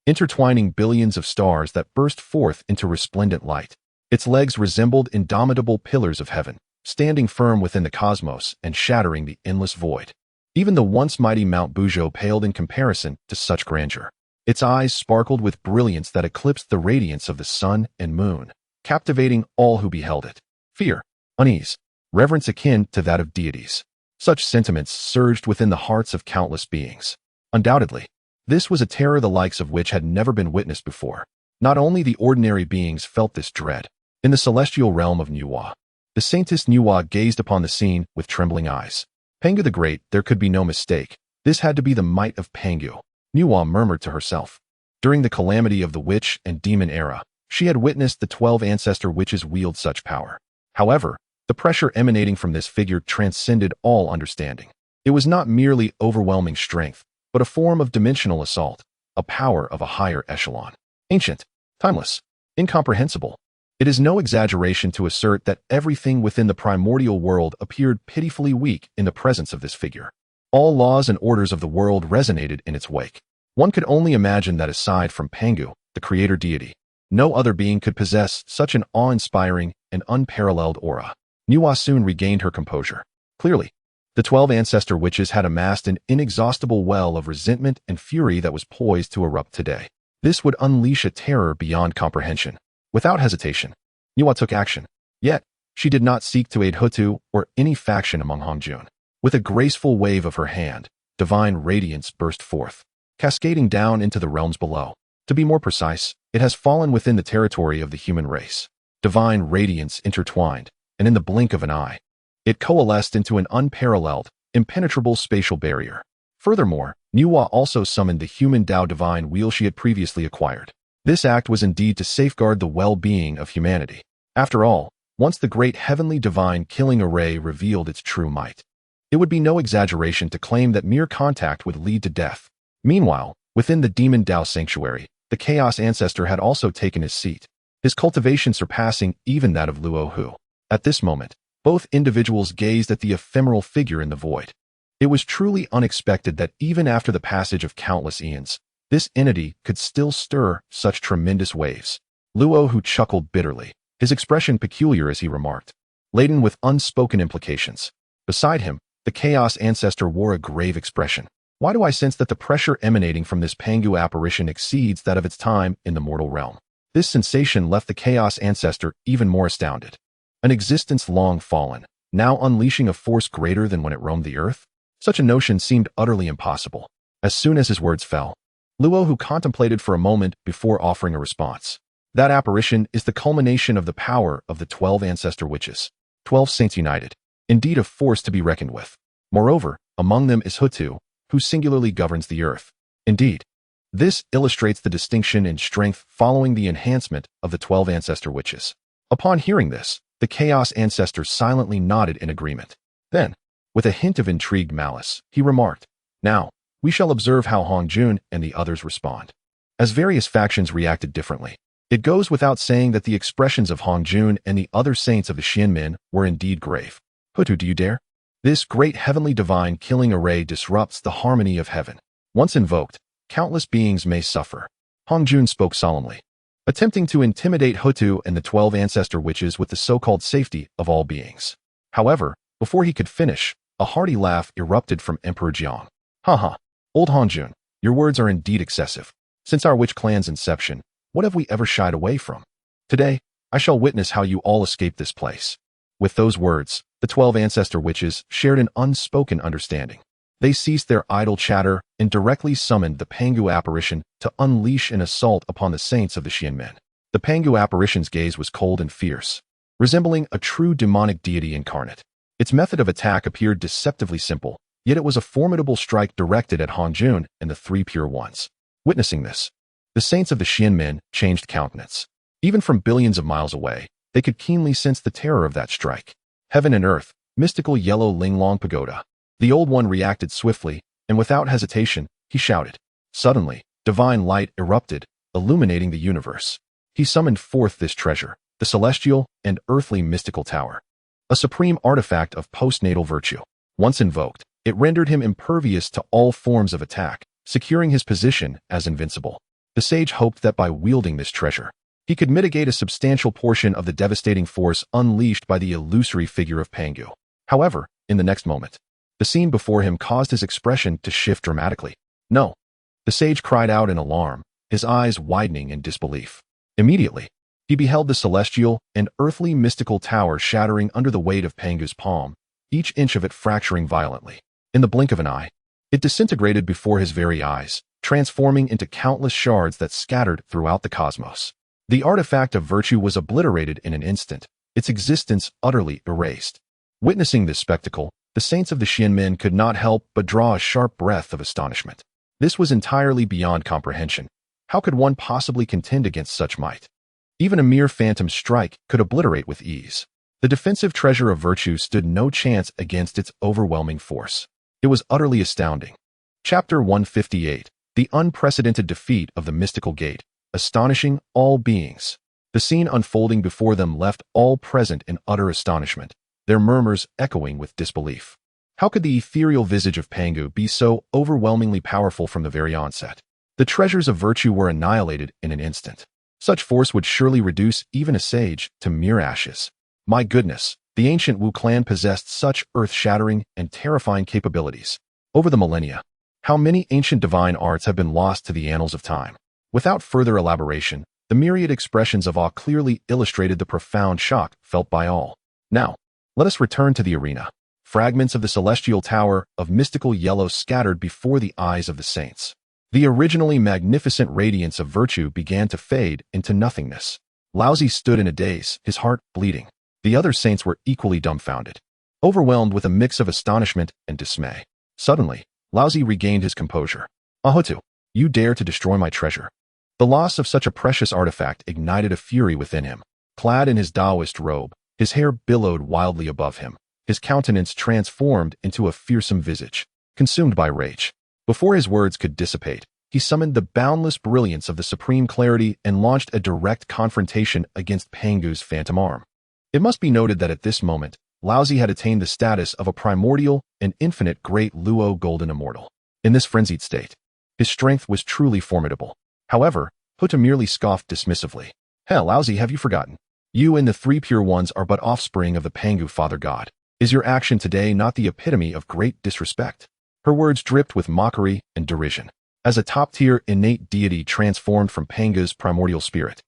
A: intertwining billions of stars that burst forth into resplendent light. Its legs resembled indomitable pillars of heaven, standing firm within the cosmos and shattering the endless void. Even the once mighty Mount Buzhou paled in comparison to such grandeur. Its eyes sparkled with brilliance that eclipsed the radiance of the sun and moon, captivating all who beheld it. Fear, unease, reverence akin to that of deities. Such sentiments surged within the hearts of countless beings. Undoubtedly, this was a terror the likes of which had never been witnessed before. Not only the ordinary beings felt this dread. In the celestial realm of Nuwa, the saintess Nuwa gazed upon the scene with trembling eyes. Pangu the Great, there could be no mistake. This had to be the might of Pangu, Nuwa murmured to herself. During the calamity of the witch and demon era, she had witnessed the 12 ancestor witches wield such power. However, the pressure emanating from this figure transcended all understanding. It was not merely overwhelming strength, but a form of dimensional assault, a power of a higher echelon. Ancient, timeless, incomprehensible. It is no exaggeration to assert that everything within the primordial world appeared pitifully weak in the presence of this figure. All laws and orders of the world resonated in its wake. One could only imagine that aside from Pangu, the creator deity, no other being could possess such an awe-inspiring and unparalleled aura. Nuwa soon regained her composure. Clearly, the 12 ancestor witches had amassed an inexhaustible well of resentment and fury that was poised to erupt today. This would unleash a terror beyond comprehension. Without hesitation, Nuwa took action. Yet, she did not seek to aid Hutu or any faction among Hongjun. With a graceful wave of her hand, divine radiance burst forth, cascading down into the realms below. To be more precise, it has fallen within the territory of the human race. Divine radiance intertwined, and in the blink of an eye, it coalesced into an unparalleled, impenetrable spatial barrier. Furthermore, Nuwa also summoned the human Dao divine wheel she had previously acquired. This act was indeed to safeguard the well-being of humanity. After all, once the great heavenly divine killing array revealed its true might, it would be no exaggeration to claim that mere contact would lead to death. Meanwhile, within the demon Dao sanctuary, the chaos ancestor had also taken his seat, his cultivation surpassing even that of Luo Hu. At this moment, both individuals gazed at the ephemeral figure in the void. It was truly unexpected that even after the passage of countless eons, this entity could still stir such tremendous waves. Luo Hu chuckled bitterly, his expression peculiar as he remarked, laden with unspoken implications. Beside him, the chaos ancestor wore a grave expression. Why do I sense that the pressure emanating from this Pangu apparition exceeds that of its time in the mortal realm? This sensation left the chaos ancestor even more astounded. An existence long fallen, now unleashing a force greater than when it roamed the earth? Such a notion seemed utterly impossible. As soon as his words fell, Luo Hu contemplated for a moment before offering a response. That apparition is the culmination of the power of the 12 ancestor witches, 12 saints united. indeed a force to be reckoned with. Moreover, among them is Hutu, who singularly governs the earth. Indeed, this illustrates the distinction in strength following the enhancement of the 12 ancestor witches. Upon hearing this, the Chaos ancestor silently nodded in agreement. Then, with a hint of intrigued malice, he remarked, "Now, we shall observe how Hong Jun and the others respond." As various factions reacted differently, it goes without saying that the expressions of Hong Jun and the other saints of the Xianmin were indeed grave. "Hutu, do you dare? This great heavenly divine killing array disrupts the harmony of heaven. Once invoked, countless beings may suffer." Hong Jun spoke solemnly, attempting to intimidate Hutu and the 12 ancestor witches with the so-called safety of all beings. However, before he could finish, a hearty laugh erupted from Emperor Jiang. "Ha, old Hong Jun, your words are indeed excessive. Since our witch clan's inception, what have we ever shied away from? Today, I shall witness how you all escape this place." With those words, the 12 ancestor witches shared an unspoken understanding. They ceased their idle chatter and directly summoned the Pangu apparition to unleash an assault upon the saints of the Xianmin. The Pangu apparition's gaze was cold and fierce, resembling a true demonic deity incarnate. Its method of attack appeared deceptively simple, yet it was a formidable strike directed at Hong Jun and the three pure ones. Witnessing this, the saints of the Xianmin changed countenance. Even from billions of miles away, they could keenly sense the terror of that strike. Heaven and earth, mystical yellow Linglong pagoda. The old one reacted swiftly, and without hesitation, he shouted. Suddenly, divine light erupted, illuminating the universe. He summoned forth this treasure, the celestial and earthly mystical tower. A supreme artifact of postnatal virtue. Once invoked, it rendered him impervious to all forms of attack, securing his position as invincible. The sage hoped that by wielding this treasure, he could mitigate a substantial portion of the devastating force unleashed by the illusory figure of Pangu. However, in the next moment, the scene before him caused his expression to shift dramatically. "No!" The sage cried out in alarm, his eyes widening in disbelief. Immediately, he beheld the celestial and earthly mystical tower shattering under the weight of Pangu's palm, each inch of it fracturing violently. In the blink of an eye, it disintegrated before his very eyes, transforming into countless shards that scattered throughout the cosmos. The artifact of virtue was obliterated in an instant, its existence utterly erased. Witnessing this spectacle, the saints of the Xianmin could not help but draw a sharp breath of astonishment. This was entirely beyond comprehension. How could one possibly contend against such might? Even a mere phantom strike could obliterate with ease. The defensive treasure of virtue stood no chance against its overwhelming force. It was utterly astounding. Chapter 158, The Unprecedented Defeat of the Mystical Gate, astonishing all beings. The scene unfolding before them left all present in utter astonishment, their murmurs echoing with disbelief. How could the ethereal visage of Pangu be so overwhelmingly powerful from the very onset? The treasures of virtue were annihilated in an instant. Such force would surely reduce even a sage to mere ashes. My goodness, the ancient Wu clan possessed such earth-shattering and terrifying capabilities. Over the millennia, how many ancient divine arts have been lost to the annals of time? Without further elaboration, the myriad expressions of awe clearly illustrated the profound shock felt by all. Now, let us return to the arena. Fragments of the celestial tower of mystical yellow scattered before the eyes of the saints. The originally magnificent radiance of virtue began to fade into nothingness. Laozi stood in a daze, his heart bleeding. The other saints were equally dumbfounded, overwhelmed with a mix of astonishment and dismay. Suddenly, Laozi regained his composure. "Hutu, you dare to destroy my treasure." The loss of such a precious artifact ignited a fury within him. Clad in his Taoist robe, his hair billowed wildly above him, his countenance transformed into a fearsome visage, consumed by rage. Before his words could dissipate, he summoned the boundless brilliance of the supreme clarity and launched a direct confrontation against Pangu's phantom arm. It must be noted that at this moment, Laozi had attained the status of a primordial and infinite great Luo golden immortal. In this frenzied state, his strength was truly formidable. However, Huta merely scoffed dismissively. "Hell, Laozi, have you forgotten? You and the three pure ones are but offspring of the Pangu Father God. Is your action today not the epitome of great disrespect?" Her words dripped with mockery and derision. As a top-tier innate deity transformed from Pangu's primordial spirit,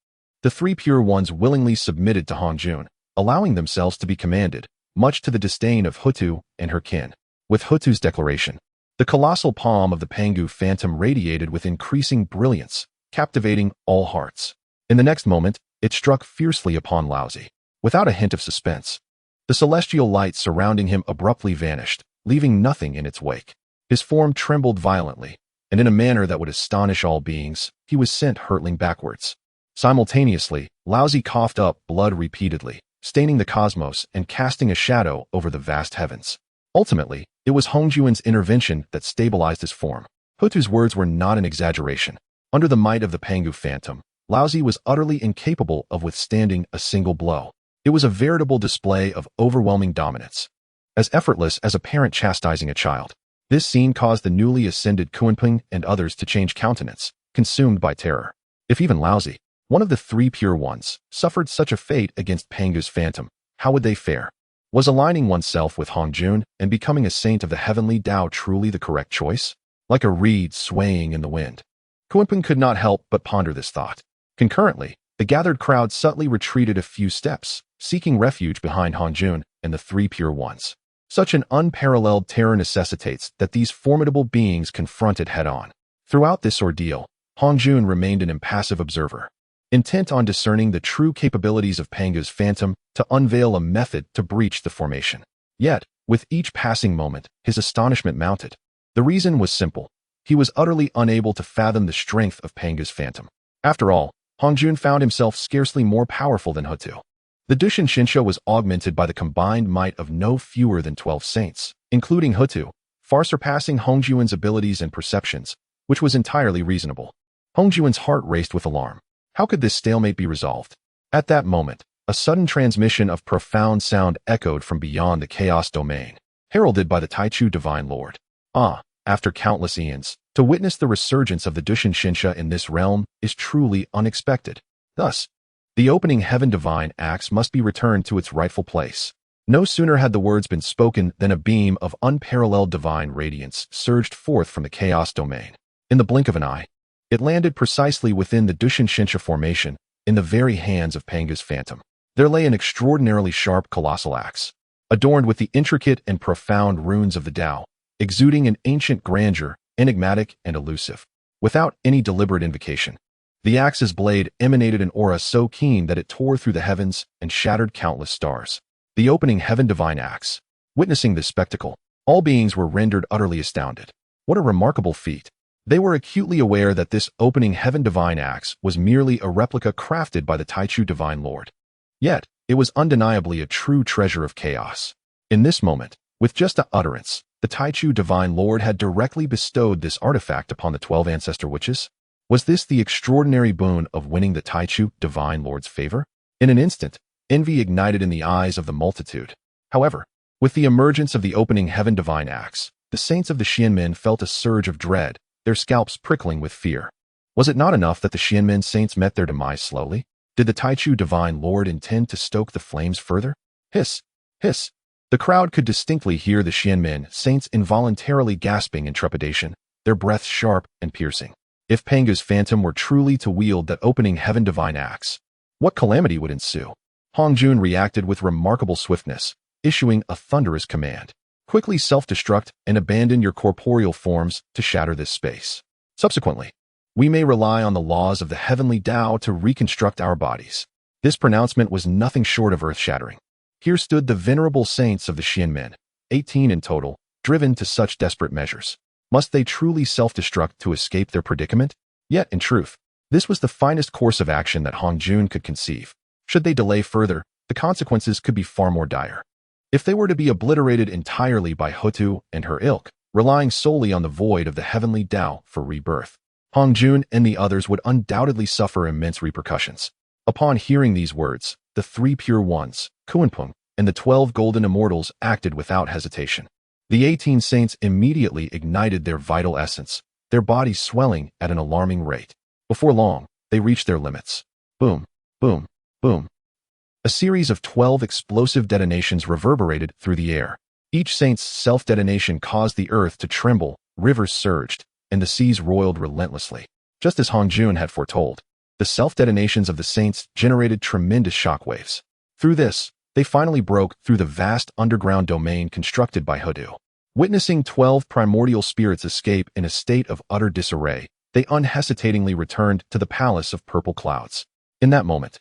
A: the three pure ones willingly submitted to Hong Jun, allowing themselves to be commanded, much to the disdain of Hutu and her kin. With Hutu's declaration, the colossal palm of the Pangu phantom radiated with increasing brilliance, captivating all hearts. In the next moment, it struck fiercely upon Laozi. Without a hint of suspense, The celestial light surrounding him abruptly vanished, leaving nothing in its wake. His form trembled violently, and in a manner that would astonish all beings, he was sent hurtling backwards. Simultaneously, Laozi coughed up blood repeatedly, staining the cosmos and casting a shadow over the vast heavens. Ultimately, it was Hongjuan's intervention that stabilized his form. Hutu's words were not an exaggeration. Under the might of the Pangu Phantom, Laozi was utterly incapable of withstanding a single blow. It was a veritable display of overwhelming dominance. As effortless as a parent chastising a child. This scene caused the newly ascended Kunping and others to change countenance, consumed by terror. If even Laozi, one of the three pure ones, suffered such a fate against Pangu's phantom, how would they fare? Was aligning oneself with Hongjun and becoming a saint of the heavenly Tao truly the correct choice? Like a reed swaying in the wind. Kunping could not help but ponder this thought. Concurrently, the gathered crowd subtly retreated a few steps, seeking refuge behind Hongjun and the three pure ones. Such an unparalleled terror necessitates that these formidable beings confronted head-on. Throughout this ordeal, Hongjun remained an impassive observer, intent on discerning the true capabilities of Pangu's phantom to unveil a method to breach the formation. Yet, with each passing moment, his astonishment mounted. The reason was simple. He was utterly unable to fathom the strength of Pangu's phantom. After all, Hongjun found himself scarcely more powerful than Hutu. The Dushin Shinsha was augmented by the combined might of no fewer than 12 saints, including Hutu, far surpassing Hongjuan's abilities and perceptions, which was entirely reasonable. Hongjuan's heart raced with alarm. How could this stalemate be resolved? At that moment, a sudden transmission of profound sound echoed from beyond the chaos domain, heralded by the Taichu Divine Lord. After countless eons, to witness the resurgence of the Dushin Shinsha in this realm is truly unexpected. Thus, the opening heaven divine axe must be returned to its rightful place. No sooner had the words been spoken than a beam of unparalleled divine radiance surged forth from the chaos domain. In the blink of an eye, it landed precisely within the Dushin Shinsha formation, in the very hands of Pangu's phantom. There lay an extraordinarily sharp colossal axe, adorned with the intricate and profound runes of the Tao, exuding an ancient grandeur, enigmatic and elusive. Without any deliberate invocation, the axe's blade emanated an aura so keen that it tore through the heavens and shattered countless stars. The opening heaven divine axe. Witnessing this spectacle, all beings were rendered utterly astounded. What a remarkable feat. They were acutely aware that this opening heaven divine axe was merely a replica crafted by the Taichu Divine Lord. Yet, it was undeniably a true treasure of chaos. In this moment, with just a utterance, the Taichu Divine Lord had directly bestowed this artifact upon the 12 ancestor witches. Was this the extraordinary boon of winning the Taichu Divine Lord's favor? In an instant, envy ignited in the eyes of the multitude. However, with the emergence of the opening heaven divine axe, the saints of the Xianmen felt a surge of dread, their scalps prickling with fear. Was it not enough that the Xianmen saints met their demise slowly? Did the Taichu Divine Lord intend to stoke the flames further? Hiss! Hiss! The crowd could distinctly hear the Xianmen saints involuntarily gasping in trepidation, their breaths sharp and piercing. If Pangu's phantom were truly to wield that opening heaven divine axe, what calamity would ensue? Hongjun reacted with remarkable swiftness, issuing a thunderous command. Quickly self-destruct and abandon your corporeal forms to shatter this space. Subsequently, we may rely on the laws of the heavenly Tao to reconstruct our bodies. This pronouncement was nothing short of earth-shattering. Here stood the venerable saints of the Xianmen, 18 in total, driven to such desperate measures. Must they truly self-destruct to escape their predicament? Yet, in truth, this was the finest course of action that Hongjun could conceive. Should they delay further, the consequences could be far more dire. If they were to be obliterated entirely by Hutu and her ilk, relying solely on the void of the heavenly Tao for rebirth, Hongjun and the others would undoubtedly suffer immense repercussions. Upon hearing these words, the three pure ones, Kunpeng, and the 12 golden immortals acted without hesitation. The 18 saints immediately ignited their vital essence, their bodies swelling at an alarming rate. Before long, they reached their limits. Boom, boom, boom. A series of 12 explosive detonations reverberated through the air. Each saint's self-detonation caused the earth to tremble, rivers surged, and the seas roiled relentlessly. Just as Hongjun had foretold, the self-detonations of the saints generated tremendous shockwaves. Through this, they finally broke through the vast underground domain constructed by Hutu. Witnessing 12 primordial spirits escape in a state of utter disarray, they unhesitatingly returned to the palace of purple clouds. In that moment,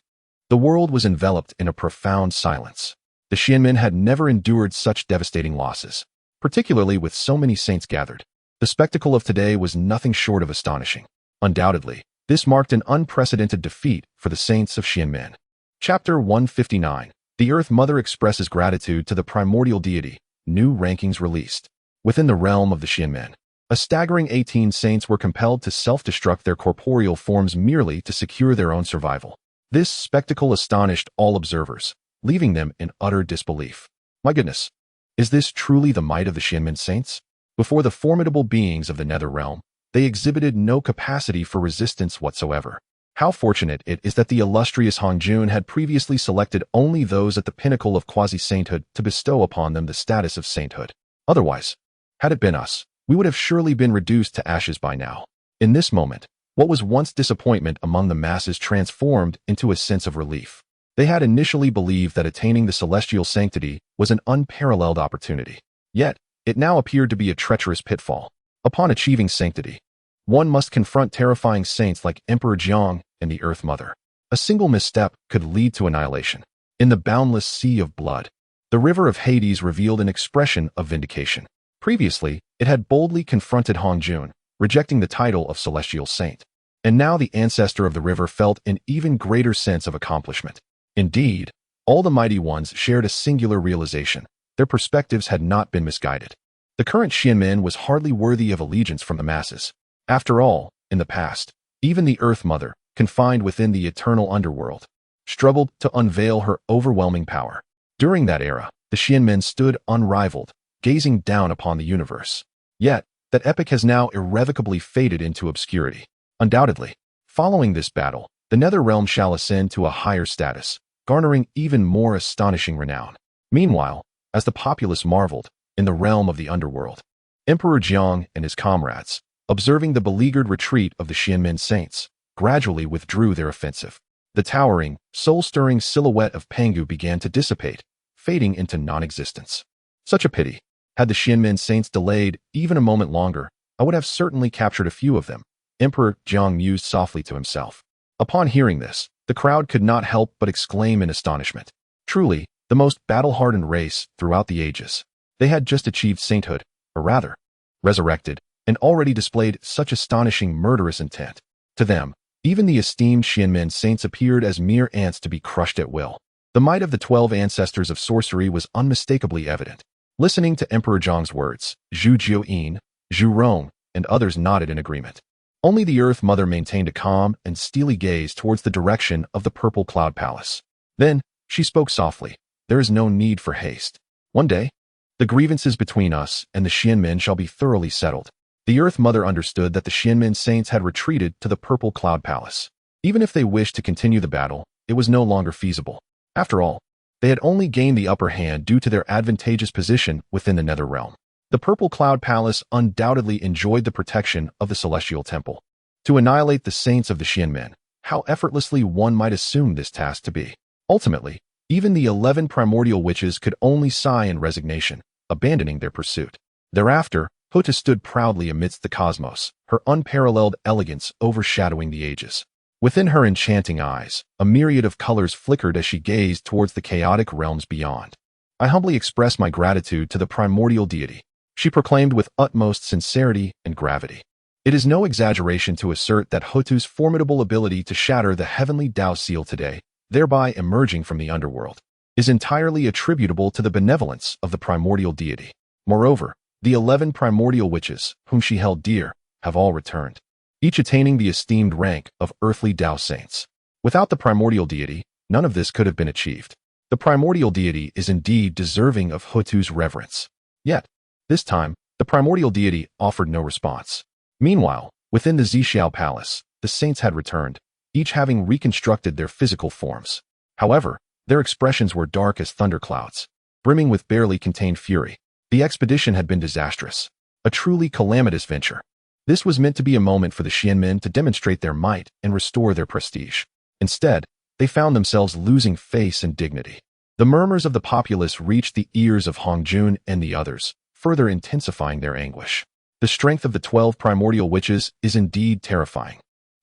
A: the world was enveloped in a profound silence. The Xianmen had never endured such devastating losses, particularly with so many saints gathered. The spectacle of today was nothing short of astonishing. Undoubtedly, this marked an unprecedented defeat for the saints of Xianmen. Chapter 159. The Earth Mother expresses gratitude to the primordial deity. New rankings released. Within the realm of the Xianmen, a staggering 18 saints were compelled to self-destruct their corporeal forms merely to secure their own survival. This spectacle astonished all observers, leaving them in utter disbelief. My goodness, is this truly the might of the Xianmen saints? Before the formidable beings of the nether realm, they exhibited no capacity for resistance whatsoever. How fortunate it is that the illustrious Hongjun had previously selected only those at the pinnacle of quasi-sainthood to bestow upon them the status of sainthood. Otherwise, had it been us, we would have surely been reduced to ashes by now. In this moment, what was once disappointment among the masses transformed into a sense of relief. They had initially believed that attaining the celestial sanctity was an unparalleled opportunity. Yet, it now appeared to be a treacherous pitfall. Upon achieving sanctity, one must confront terrifying saints like Emperor Jiang and the Earth Mother. A single misstep could lead to annihilation. In the boundless sea of blood, the river of Hades revealed an expression of vindication. Previously, it had boldly confronted Hongjun, rejecting the title of celestial saint. And now the ancestor of the river felt an even greater sense of accomplishment. Indeed, all the mighty ones shared a singular realization. Their perspectives had not been misguided. The current Xianmen was hardly worthy of allegiance from the masses. After all, in the past, even the Earth Mother, confined within the eternal underworld, struggled to unveil her overwhelming power. During that era, the Xianmen stood unrivaled, gazing down upon the universe. Yet, that epoch has now irrevocably faded into obscurity. Undoubtedly, following this battle, the nether realm shall ascend to a higher status, garnering even more astonishing renown. Meanwhile, as the populace marveled, in the realm of the underworld, Emperor Jiang and his comrades, observing the beleaguered retreat of the Xianmen saints, gradually withdrew their offensive. The towering, soul-stirring silhouette of Pangu began to dissipate, fading into non-existence. Such a pity. Had the Xianmen saints delayed even a moment longer, I would have certainly captured a few of them, Emperor Jiang mused softly to himself. Upon hearing this, the crowd could not help but exclaim in astonishment. Truly, the most battle-hardened race throughout the ages. They had just achieved sainthood, or rather, resurrected, and already displayed such astonishing murderous intent. To them, even the esteemed Xianmen saints appeared as mere ants to be crushed at will. The might of the 12 ancestors of sorcery was unmistakably evident. Listening to Emperor Jiang's words, Zhu Jiuyin, Zhu Rong, and others nodded in agreement. Only the Earth Mother maintained a calm and steely gaze towards the direction of the purple cloud palace. Then, she spoke softly. There is no need for haste. One day, the grievances between us and the Xianmen shall be thoroughly settled. The Earth Mother understood that the Xianmen saints had retreated to the purple cloud palace. Even if they wished to continue the battle, it was no longer feasible. After all, they had only gained the upper hand due to their advantageous position within the nether realm. The purple cloud palace undoubtedly enjoyed the protection of the celestial temple. To annihilate the saints of the Xianmen, how effortlessly one might assume this task to be. Ultimately, even the 11 primordial witches could only sigh in resignation, abandoning their pursuit. Thereafter, Huta stood proudly amidst the cosmos, her unparalleled elegance overshadowing the ages. Within her enchanting eyes, a myriad of colors flickered as she gazed towards the chaotic realms beyond. I humbly express my gratitude to the primordial deity, she proclaimed with utmost sincerity and gravity. It is no exaggeration to assert that Hutu's formidable ability to shatter the heavenly Dao seal today, thereby emerging from the underworld, is entirely attributable to the benevolence of the primordial deity. Moreover, the 11 primordial witches, whom she held dear, have all returned, each attaining the esteemed rank of earthly Dao saints. Without the primordial deity, none of this could have been achieved. The primordial deity is indeed deserving of Hutu's reverence. Yet, this time, the primordial deity offered no response. Meanwhile, within the Zixiao Palace, the saints had returned, each having reconstructed their physical forms. However, their expressions were dark as thunderclouds, brimming with barely contained fury. The expedition had been disastrous, a truly calamitous venture. This was meant to be a moment for the Xianmen to demonstrate their might and restore their prestige. Instead, they found themselves losing face and dignity. The murmurs of the populace reached the ears of Hongjun and the others, further intensifying their anguish. The strength of the 12 primordial witches is indeed terrifying.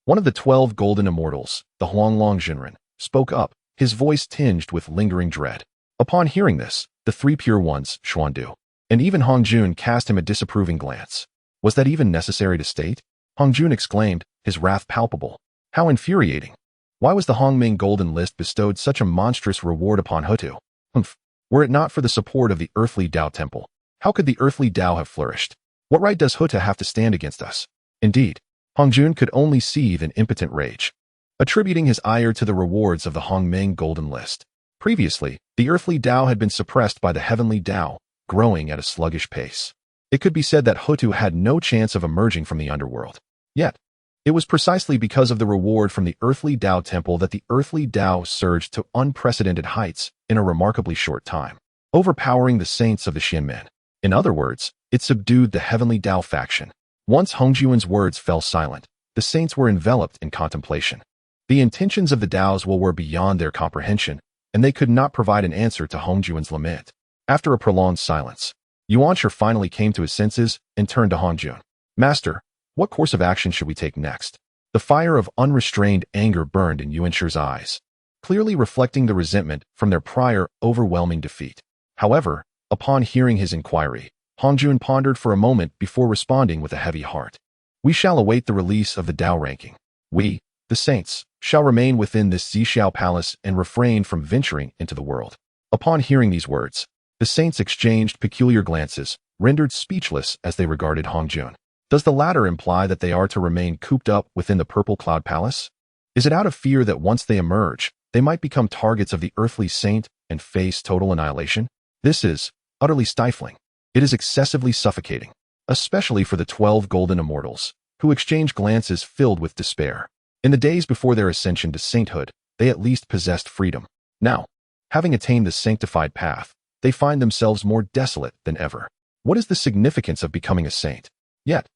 A: One of the 12 golden immortals, the Huanglong Jinren, spoke up, his voice tinged with lingering dread. Upon hearing this, the three pure ones, Xuandu, and even Hongjun cast him a disapproving glance. Was that even necessary to state? Hongjun exclaimed, his wrath palpable. How infuriating! Why was the Hongming Golden List bestowed such a monstrous reward upon Hutu? Humph! Were it not for the support of the earthly Dao Temple, how could the earthly Dao have flourished? What right does Hutu have to stand against us? Indeed, Hongjun could only seethe in impotent rage, attributing his ire to the rewards of the Hongming Golden List. Previously, the earthly Dao had been suppressed by the heavenly Dao, growing at a sluggish pace. It could be said that Hutu had no chance of emerging from the underworld. Yet, it was precisely because of the reward from the earthly Dao Temple that the earthly Dao surged to unprecedented heights in a remarkably short time, overpowering the saints of the Xianmen. In other words, it subdued the heavenly Dao faction. Once Hongjun's words fell silent, the saints were enveloped in contemplation. The intentions of the Daos were beyond their comprehension, and they could not provide an answer to Hongjun's lament. After a prolonged silence, Yuanshi finally came to his senses and turned to Hongjun. Master, what course of action should we take next? The fire of unrestrained anger burned in Yuanshi's eyes, clearly reflecting the resentment from their prior overwhelming defeat. However, upon hearing his inquiry, Hongjun pondered for a moment before responding with a heavy heart. We shall await the release of the Dao ranking. We, the saints, shall remain within this Zixiao palace and refrain from venturing into the world. Upon hearing these words, the saints exchanged peculiar glances, rendered speechless as they regarded Hongjun. Does the latter imply that they are to remain cooped up within the Purple Cloud Palace? Is it out of fear that once they emerge, they might become targets of the earthly saint and face total annihilation? This is utterly stifling. It is excessively suffocating, especially for the 12 golden immortals, who exchange glances filled with despair. In the days before their ascension to sainthood, they at least possessed freedom. Now, having attained the sanctified path, they find themselves more desolate than ever. What is the significance of becoming a saint? Yet,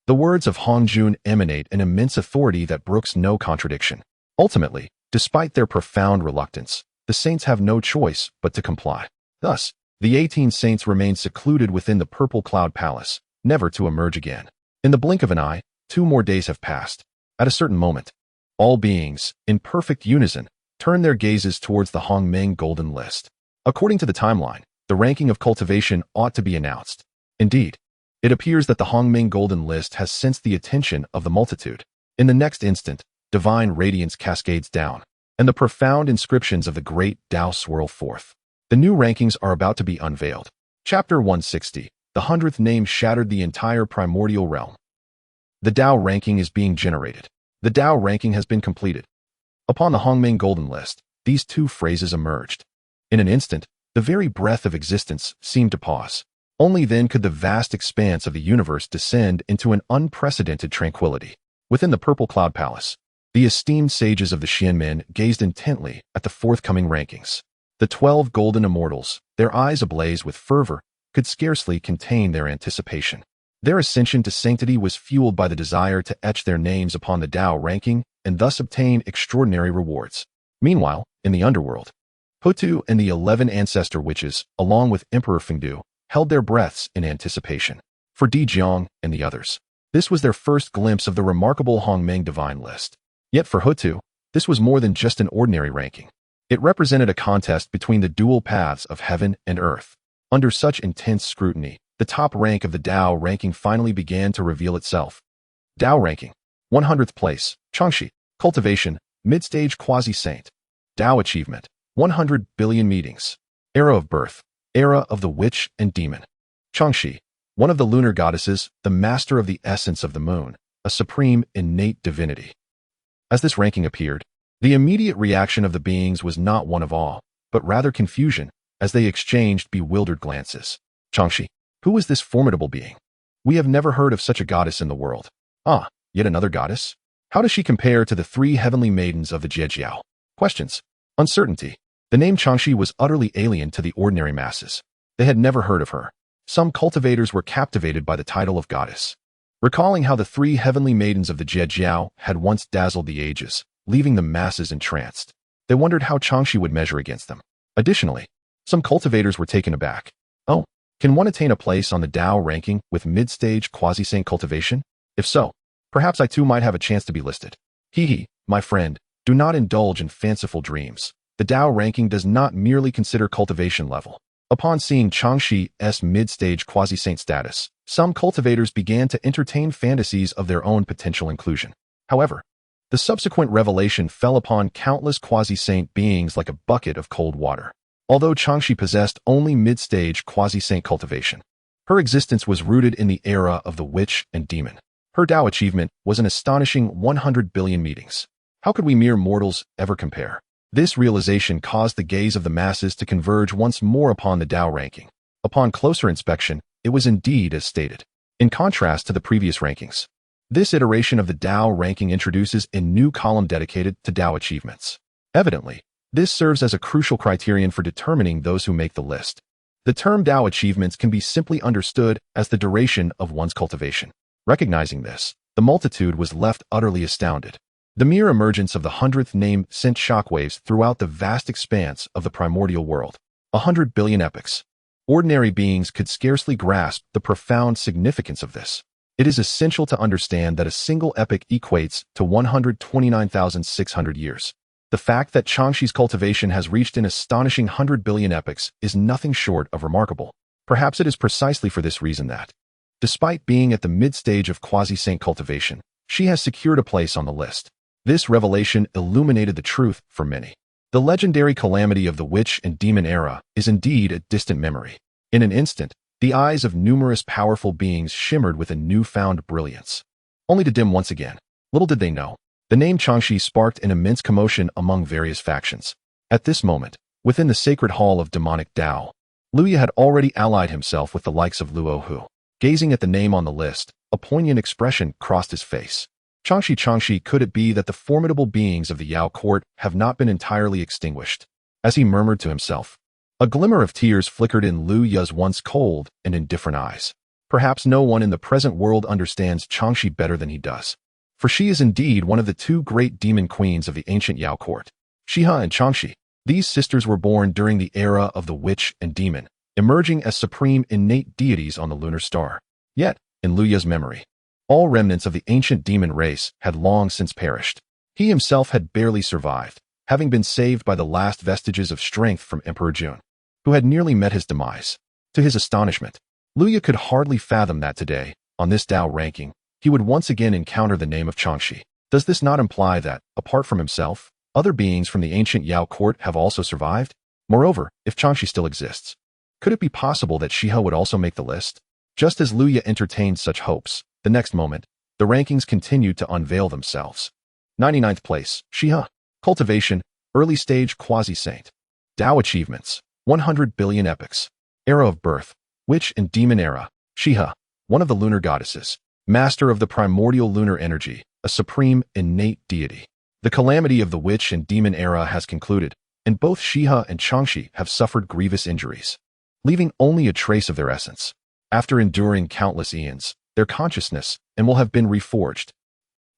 A: the words of Hongjun emanate an immense authority that brooks no contradiction. Ultimately, despite their profound reluctance, the saints have no choice but to comply. Thus, the 18 saints remain secluded within the Purple Cloud Palace, never to emerge again. In the blink of an eye, 2 more days have passed. At a certain moment, all beings, in perfect unison, turn their gazes towards the Hongming Golden List. According to the timeline, the ranking of cultivation ought to be announced. Indeed, it appears that the Hongming Golden List has sensed the attention of the multitude. In the next instant, divine radiance cascades down, and the profound inscriptions of the Great Dao swirl forth. The new rankings are about to be unveiled. Chapter 160, the 100th name shattered the entire primordial realm. The Dao ranking is being generated. The Dao ranking has been completed. Upon the Hongming Golden List, these 2 phrases emerged. In an instant, the very breath of existence seemed to pause. Only then could the vast expanse of the universe descend into an unprecedented tranquility. Within the Purple Cloud Palace, the esteemed sages of the Xianmen gazed intently at the forthcoming rankings. The 12 golden immortals, their eyes ablaze with fervor, could scarcely contain their anticipation. Their ascension to sanctity was fueled by the desire to etch their names upon the Dao ranking and thus obtain extraordinary rewards. Meanwhile, in the underworld, Hutu and the 11 ancestor witches, along with Emperor Fengdu, held their breaths in anticipation. For Di Jiang and the others, this was their first glimpse of the remarkable Hongming Divine List. Yet for Hutu, this was more than just an ordinary ranking. It represented a contest between the dual paths of heaven and earth. Under such intense scrutiny, the top rank of the Dao ranking finally began to reveal itself. Dao ranking, 100th place, Changxi, cultivation, mid-stage quasi-saint. Dao achievement, 100 billion meetings. Era of birth, era of the witch and demon. Changxi, one of the lunar goddesses, the master of the essence of the moon, a supreme innate divinity. As this ranking appeared, the immediate reaction of the beings was not one of awe, but rather confusion, as they exchanged bewildered glances. Changxi, who is this formidable being? We have never heard of such a goddess in the world. Ah, yet another goddess? How does she compare to the 3 heavenly maidens of the Zhejiao? Questions. Uncertainty. The name Changxi was utterly alien to the ordinary masses. They had never heard of her. Some cultivators were captivated by the title of goddess. Recalling how the 3 heavenly maidens of the Zhejiao had once dazzled the ages, leaving the masses entranced, they wondered how Changxi would measure against them. Additionally, some cultivators were taken aback. Oh, can one attain a place on the Dao ranking with mid-stage quasi-saint cultivation? If so, perhaps I too might have a chance to be listed. Hee hee, my friend, do not indulge in fanciful dreams. the Dao ranking does not merely consider cultivation level. Upon seeing Changxi's mid-stage quasi-saint status, some cultivators began to entertain fantasies of their own potential inclusion. However, the subsequent revelation fell upon countless quasi-saint beings like a bucket of cold water. Although Changxi possessed only mid-stage quasi-saint cultivation, her existence was rooted in the era of the witch and demon. Her Dao achievement was an astonishing 100 billion meetings. How could we mere mortals ever compare? This realization caused the gaze of the masses to converge once more upon the Dao ranking. Upon closer inspection, it was indeed as stated. In contrast to the previous rankings, this iteration of the Dao ranking introduces a new column dedicated to Dao achievements. Evidently, this serves as a crucial criterion for determining those who make the list. The term Dao achievements can be simply understood as the duration of one's cultivation. Recognizing this, the multitude was left utterly astounded. The mere emergence of the 100th name sent shockwaves throughout the vast expanse of the primordial world. 100 billion epochs. Ordinary beings could scarcely grasp the profound significance of this. It is essential to understand that a single epoch equates to 129,600 years. The fact that Changxi's cultivation has reached an astonishing 100 billion epochs is nothing short of remarkable. Perhaps it is precisely for this reason that, despite being at the mid-stage of quasi-saint cultivation, she has secured a place on the list. This revelation illuminated the truth for many. The legendary calamity of the witch and demon era is indeed a distant memory. In an instant, the eyes of numerous powerful beings shimmered with a newfound brilliance, only to dim once again. Little did they know, the name Changxi sparked an immense commotion among various factions. At this moment, within the sacred hall of demonic Dao, Luya had already allied himself with the likes of Luo Hu. Gazing at the name on the list, a poignant expression crossed his face. Changxi, could it be that the formidable beings of the Yao court have not been entirely extinguished? As he murmured to himself, a glimmer of tears flickered in Lu Ya's once cold and indifferent eyes. Perhaps no one in the present world understands Changxi better than he does, for she is indeed one of the two great demon queens of the ancient Yao court. Shiha and Changxi, these sisters were born during the era of the witch and demon, emerging as supreme innate deities on the lunar star. Yet, in Lu Ya's memory, all remnants of the ancient demon race had long since perished. He himself had barely survived, having been saved by the last vestiges of strength from Emperor Jun, who had nearly met his demise. To his astonishment, Luya could hardly fathom that today, on this Dao ranking, he would once again encounter the name of Changxi. Does this not imply that, apart from himself, other beings from the ancient Yao court have also survived? Moreover, if Changxi still exists, could it be possible that Shiha would also make the list? Just as Luya entertained such hopes, the next moment, the rankings continued to unveil themselves. 99th place, Shiha. Cultivation, early stage quasi-saint. Dao achievements, 100 billion epochs. Era of birth, witch and demon era. Shiha, one of the lunar goddesses, master of the primordial lunar energy, a supreme innate deity. The calamity of the witch and demon era has concluded, and both Shiha and Changxi have suffered grievous injuries, leaving only a trace of their essence. After enduring countless eons, their consciousness and will have been reforged.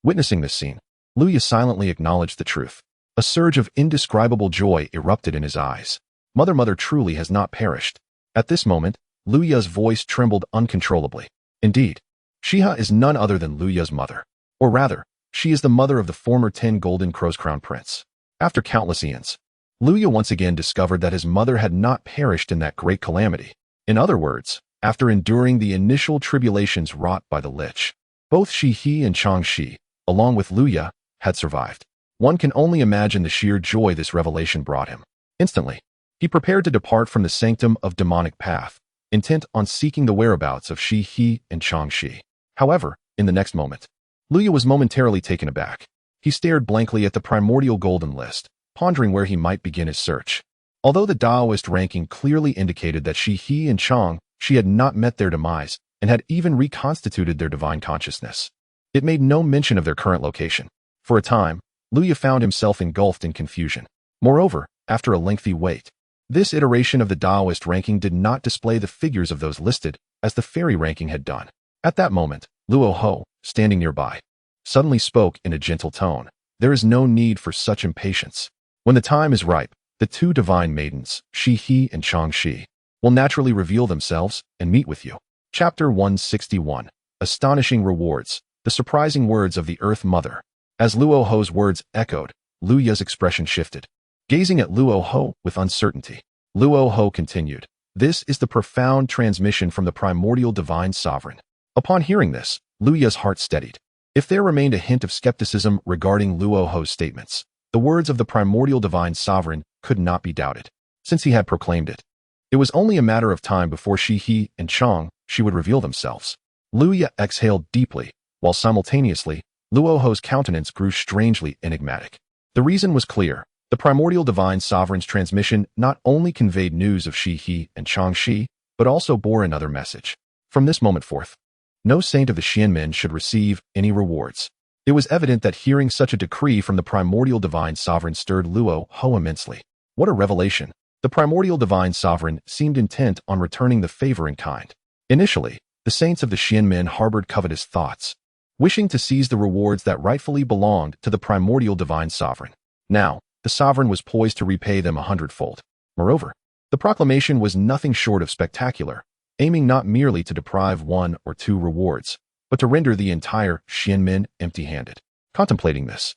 A: Witnessing this scene, Luya silently acknowledged the truth. A surge of indescribable joy erupted in his eyes. Mother truly has not perished. At this moment, Luya's voice trembled uncontrollably. Indeed, Shiha is none other than Luya's mother. Or rather, she is the mother of the former 10 Golden Crow's crown prince. After countless eons, Luya once again discovered that his mother had not perished in that great calamity. In other words, after enduring the initial tribulations wrought by the Lich, both Shihi and Changxi, along with Luya, had survived. One can only imagine the sheer joy this revelation brought him. Instantly, he prepared to depart from the sanctum of demonic path, intent on seeking the whereabouts of Shihi and Changxi. However, in the next moment, Luya was momentarily taken aback. He stared blankly at the primordial golden list, pondering where he might begin his search. Although the Daoist ranking clearly indicated that Shihi and Changxi had not met their demise and had even reconstituted their divine consciousness, it made no mention of their current location. For a time, Luya found himself engulfed in confusion. Moreover, after a lengthy wait, this iteration of the Daoist ranking did not display the figures of those listed as the fairy ranking had done. At that moment, Luo Ho, standing nearby, suddenly spoke in a gentle tone. There is no need for such impatience. When the time is ripe, the two divine maidens, Shihi and Changxi, will naturally reveal themselves and meet with you. Chapter 161. Astonishing Rewards. The surprising words of the Earth Mother. As Luo Ho's words echoed, Luya's expression shifted. gazing at Luo Ho with uncertainty. Luo Ho continued, "This is the profound transmission from the primordial divine sovereign." Upon hearing this, Luya's heart steadied. If there remained a hint of skepticism regarding Luo Ho's statements, the words of the primordial divine sovereign could not be doubted, since he had proclaimed it. It was only a matter of time before He and Chang Shi would reveal themselves. Luya exhaled deeply, while simultaneously, Luo Ho's countenance grew strangely enigmatic. The reason was clear. The primordial divine sovereign's transmission not only conveyed news of He and Chang Shi, but also bore another message. From this moment forth, no saint of the Xianmen should receive any rewards. It was evident that hearing such a decree from the primordial divine sovereign stirred Luo Ho immensely. What a revelation! The primordial divine sovereign seemed intent on returning the favor in kind. Initially, the saints of the Xianmen harbored covetous thoughts, wishing to seize the rewards that rightfully belonged to the primordial divine sovereign. Now, the sovereign was poised to repay them 100-fold. Moreover, the proclamation was nothing short of spectacular, aiming not merely to deprive one or two rewards, but to render the entire Xianmen empty-handed. Contemplating this,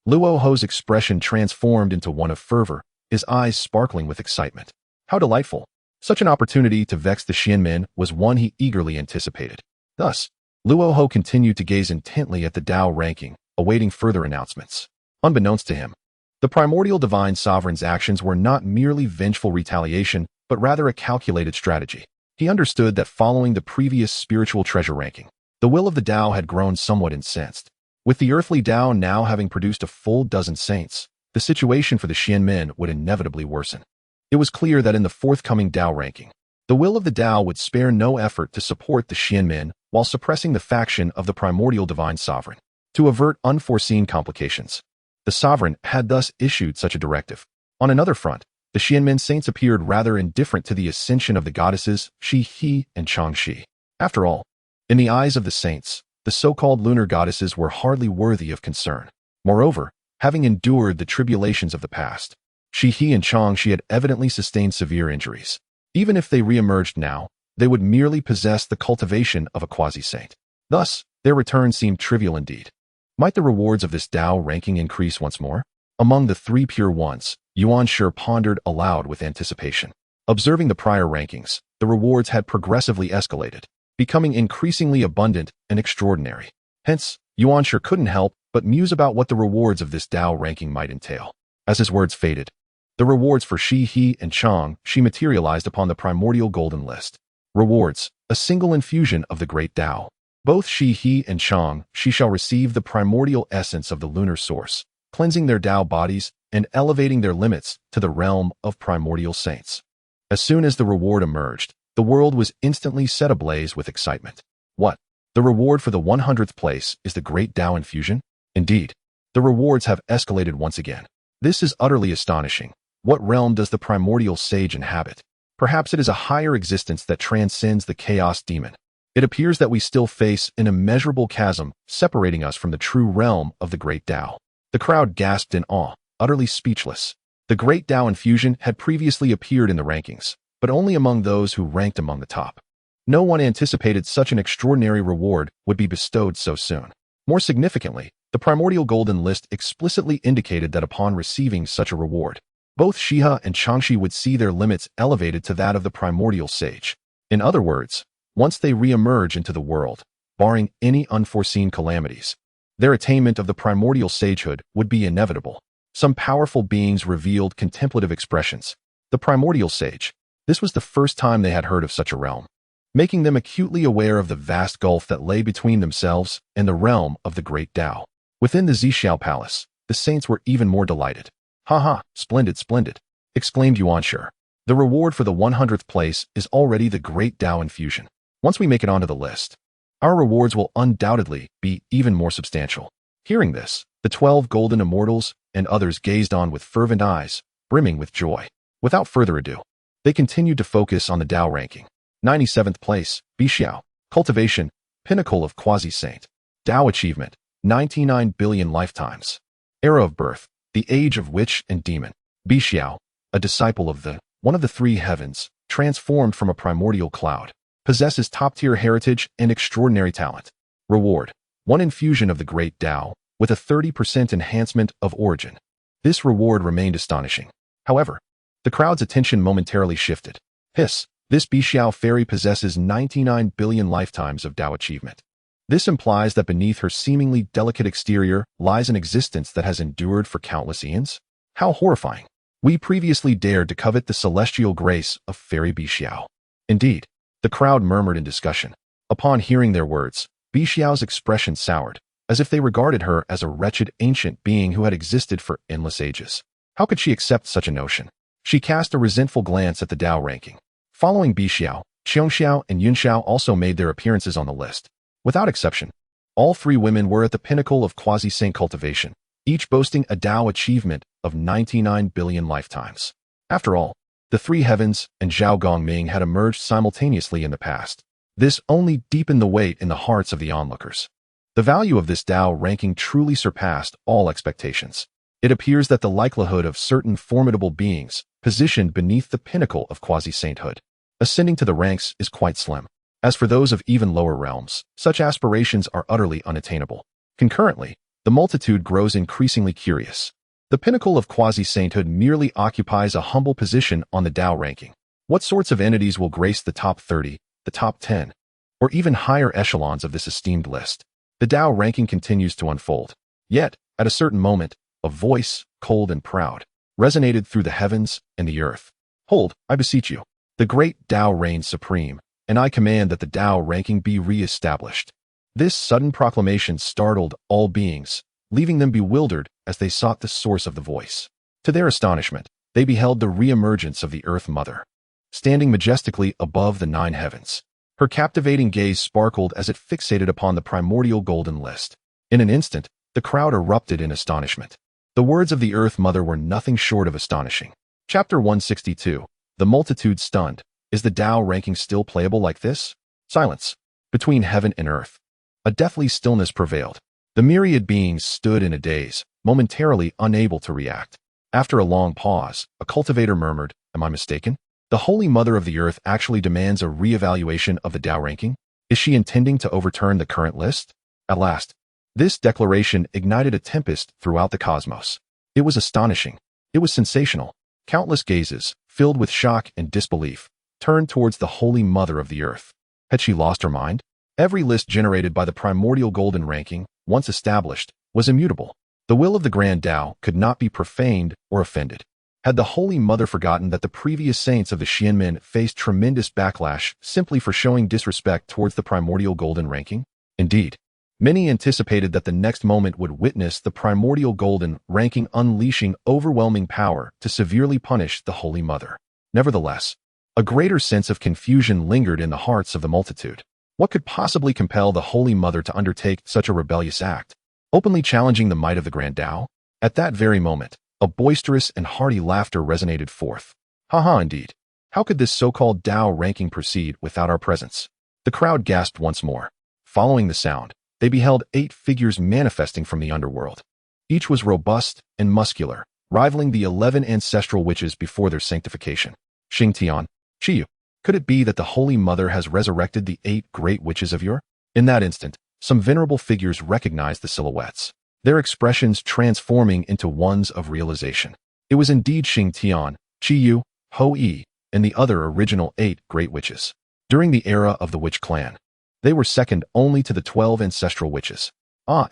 A: Luo Ho's expression transformed into one of fervor, his eyes sparkling with excitement. How delightful! Such an opportunity to vex the Xianmen was one he eagerly anticipated. Thus, Luo Ho continued to gaze intently at the Dao ranking, awaiting further announcements. Unbeknownst to him, the primordial divine sovereign's actions were not merely vengeful retaliation, but rather a calculated strategy. He understood that following the previous spiritual treasure ranking, the will of the Dao had grown somewhat incensed. With the earthly Dao now having produced a full dozen saints, the situation for the Xianmen would inevitably worsen. It was clear that in the forthcoming Dao ranking, the will of the Dao would spare no effort to support the Xianmen while suppressing the faction of the primordial divine sovereign. To avert unforeseen complications, the sovereign had thus issued such a directive. On another front, the Xianmen saints appeared rather indifferent to the ascension of the goddesses He and Chang Shi. After all, in the eyes of the saints, the so-called lunar goddesses were hardly worthy of concern. Moreover, having endured the tribulations of the past, He and Chang Shi had evidently sustained severe injuries. Even if they re-emerged now, they would merely possess the cultivation of a quasi-saint. Thus, their return seemed trivial indeed. Might the rewards of this Dao ranking increase once more? Among the three pure ones, Yuan Shi pondered aloud with anticipation. Observing the prior rankings, the rewards had progressively escalated, becoming increasingly abundant and extraordinary. Hence, Yuan Shi couldn't help but muse about what the rewards of this Dao ranking might entail. As his words faded, the rewards for He and Chang Shi materialized upon the primordial golden list. Rewards, a single infusion of the Great Dao. Both He and Chang Shi shall receive the primordial essence of the lunar source, cleansing their Dao bodies and elevating their limits to the realm of primordial saints. As soon as the reward emerged, the world was instantly set ablaze with excitement. What? The reward for the 100th place is the Great Dao infusion? Indeed, the rewards have escalated once again. This is utterly astonishing. What realm does the primordial sage inhabit? Perhaps it is a higher existence that transcends the chaos demon. It appears that we still face an immeasurable chasm separating us from the true realm of the Great Dao. The crowd gasped in awe, utterly speechless. The Great Dao infusion had previously appeared in the rankings, but only among those who ranked among the top. No one anticipated such an extraordinary reward would be bestowed so soon. More significantly, the primordial golden list explicitly indicated that upon receiving such a reward, both Shiha and Changshi would see their limits elevated to that of the primordial sage. In other words, once they re-emerge into the world, barring any unforeseen calamities, their attainment of the primordial sagehood would be inevitable. Some powerful beings revealed contemplative expressions. The primordial sage. This was the first time they had heard of such a realm, making them acutely aware of the vast gulf that lay between themselves and the realm of the Great Dao. Within the Zixiao Palace, the saints were even more delighted. "Ha ha, splendid, splendid," exclaimed Yuan Shi. "The reward for the 100th place is already the Great Dao infusion. Once we make it onto the list, our rewards will undoubtedly be even more substantial." Hearing this, the 12 golden immortals and others gazed on with fervent eyes, brimming with joy. Without further ado, they continued to focus on the Dao ranking. 97th place, Bixiao, cultivation, pinnacle of quasi-saint. Dao achievement, 99 billion lifetimes. Era of birth, the age of witch and demon. Bixiao, a disciple of one of the three heavens, transformed from a primordial cloud, possesses top-tier heritage and extraordinary talent. Reward, one infusion of the Great Dao, with a 30% enhancement of origin. This reward remained astonishing. However, the crowd's attention momentarily shifted. Hiss, this Bixiao fairy possesses 99 billion lifetimes of Dao achievement. This implies that beneath her seemingly delicate exterior lies an existence that has endured for countless eons? How horrifying. We previously dared to covet the celestial grace of fairy Bixiao. Indeed, the crowd murmured in discussion. Upon hearing their words, Bixiao's expression soured, as if they regarded her as a wretched ancient being who had existed for endless ages. How could she accept such a notion? She cast a resentful glance at the Dao ranking. Following Bixiao, Qiongxiao and Yunxiao also made their appearances on the list. Without exception, all three women were at the pinnacle of quasi-saint cultivation, each boasting a Dao achievement of 99 billion lifetimes. After all, the three heavens and Zhao Gongming had emerged simultaneously in the past. This only deepened the weight in the hearts of the onlookers. The value of this Dao ranking truly surpassed all expectations. It appears that the likelihood of certain formidable beings positioned beneath the pinnacle of quasi-sainthood ascending to the ranks is quite slim. As for those of even lower realms, such aspirations are utterly unattainable. Concurrently, the multitude grows increasingly curious. The pinnacle of quasi-sainthood merely occupies a humble position on the Dao ranking. What sorts of entities will grace the top 30, the top 10, or even higher echelons of this esteemed list? The Dao ranking continues to unfold. Yet, at a certain moment, a voice, cold and proud, resonated through the heavens and the earth. Hold, I beseech you. The Great Dao reigns supreme, and I command that the Dao ranking be re-established. This sudden proclamation startled all beings, leaving them bewildered as they sought the source of the voice. To their astonishment, they beheld the re-emergence of the Earth Mother, standing majestically above the 9 heavens. Her captivating gaze sparkled as it fixated upon the primordial golden list. In an instant, the crowd erupted in astonishment. The words of the Earth Mother were nothing short of astonishing. Chapter 162. The multitude stunned. Is the Dao ranking still playable like this? Silence. Between heaven and earth, a deathly stillness prevailed. The myriad beings stood in a daze, momentarily unable to react. After a long pause, a cultivator murmured, "Am I mistaken? The Holy Mother of the Earth actually demands a re-evaluation of the Dao ranking? Is she intending to overturn the current list?" At last, this declaration ignited a tempest throughout the cosmos. It was astonishing. It was sensational. Countless gazes, filled with shock and disbelief, turned towards the Holy Mother of the Earth. Had she lost her mind? Every list generated by the primordial golden ranking, once established, was immutable. The will of the Grand Dao could not be profaned or offended. Had the Holy Mother forgotten that the previous saints of the Xianmen faced tremendous backlash simply for showing disrespect towards the primordial golden ranking? Indeed, many anticipated that the next moment would witness the primordial golden ranking unleashing overwhelming power to severely punish the Holy Mother. Nevertheless, a greater sense of confusion lingered in the hearts of the multitude. What could possibly compel the Holy Mother to undertake such a rebellious act, openly challenging the might of the Grand Dao? At that very moment, a boisterous and hearty laughter resonated forth. Ha, indeed. How could this so-called Dao ranking proceed without our presence? The crowd gasped once more. Following the sound, they beheld 8 figures manifesting from the underworld. Each was robust and muscular, rivaling the 11 ancestral witches before their sanctification. Xingtian, Qiyu, could it be that the Holy Mother has resurrected the 8 great witches of yore? In that instant, some venerable figures recognized the silhouettes, their expressions transforming into ones of realization. It was indeed Xingtian, Qiyu, Hou-Yi, and the other original 8 great witches. During the era of the witch clan, they were second only to the 12 ancestral witches.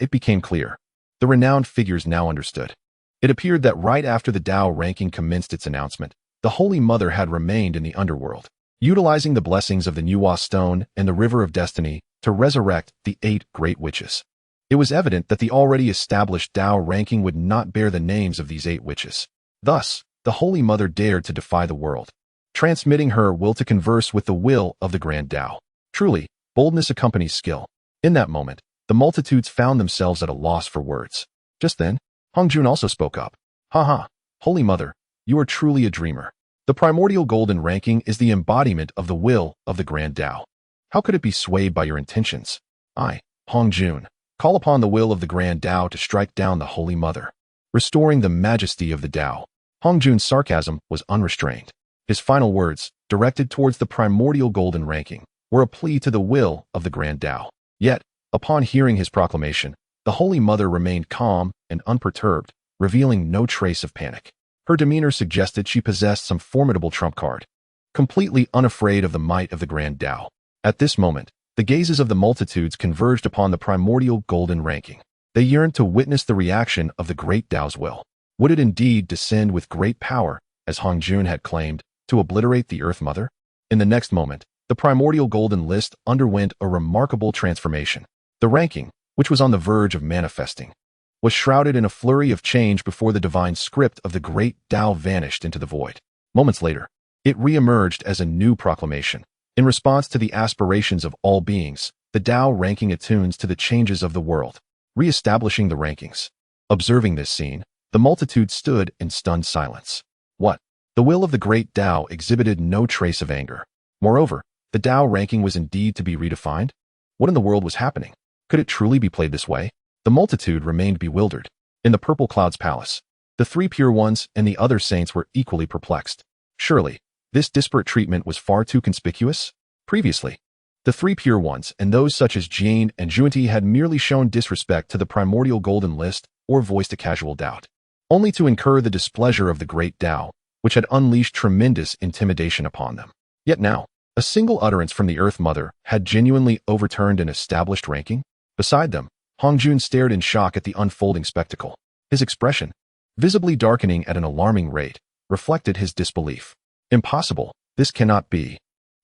A: It became clear. The renowned figures now understood. It appeared that right after the Dao ranking commenced its announcement, the Holy Mother had remained in the underworld, utilizing the blessings of the Nuwa Stone and the River of Destiny to resurrect the 8 great witches. It was evident that the already established Dao ranking would not bear the names of these 8 witches. Thus, the Holy Mother dared to defy the world, transmitting her will to converse with the will of the Grand Dao. Truly, boldness accompanies skill. In that moment, the multitudes found themselves at a loss for words. Just then, Hongjun also spoke up. Holy Mother, you are truly a dreamer. The primordial golden ranking is the embodiment of the will of the Grand Dao. How could it be swayed by your intentions? I, Hongjun, call upon the will of the Grand Dao to strike down the Holy Mother, restoring the majesty of the Dao. Hongjun's sarcasm was unrestrained. His final words, directed towards the primordial golden ranking, were a plea to the will of the Grand Dao. Yet, upon hearing his proclamation, the Holy Mother remained calm and unperturbed, revealing no trace of panic. Her demeanor suggested she possessed some formidable trump card, completely unafraid of the might of the Grand Dao. At this moment, the gazes of the multitudes converged upon the primordial golden ranking. They yearned to witness the reaction of the Great Dao's will. Would it indeed descend with great power, as Hongjun had claimed, to obliterate the Earth Mother? In the next moment, the primordial golden list underwent a remarkable transformation. The ranking, which was on the verge of manifesting, was shrouded in a flurry of change before the divine script of the Great Dao vanished into the void. Moments later, it re-emerged as a new proclamation. In response to the aspirations of all beings, the Dao ranking attunes to the changes of the world, re-establishing the rankings. Observing this scene, the multitude stood in stunned silence. What? The will of the Great Dao exhibited no trace of anger. Moreover, the Dao ranking was indeed to be redefined? What in the world was happening? Could it truly be played this way? The multitude remained bewildered. In the Purple Cloud's palace, the three pure ones and the other saints were equally perplexed. Surely, this disparate treatment was far too conspicuous? Previously, the three pure ones and those such as Jane and Junti had merely shown disrespect to the primordial golden list or voiced a casual doubt, only to incur the displeasure of the Great Dao, which had unleashed tremendous intimidation upon them. Yet now, a single utterance from the Earth Mother had genuinely overturned an established ranking. Beside them, Hongjun stared in shock at the unfolding spectacle. His expression, visibly darkening at an alarming rate, reflected his disbelief. Impossible, this cannot be.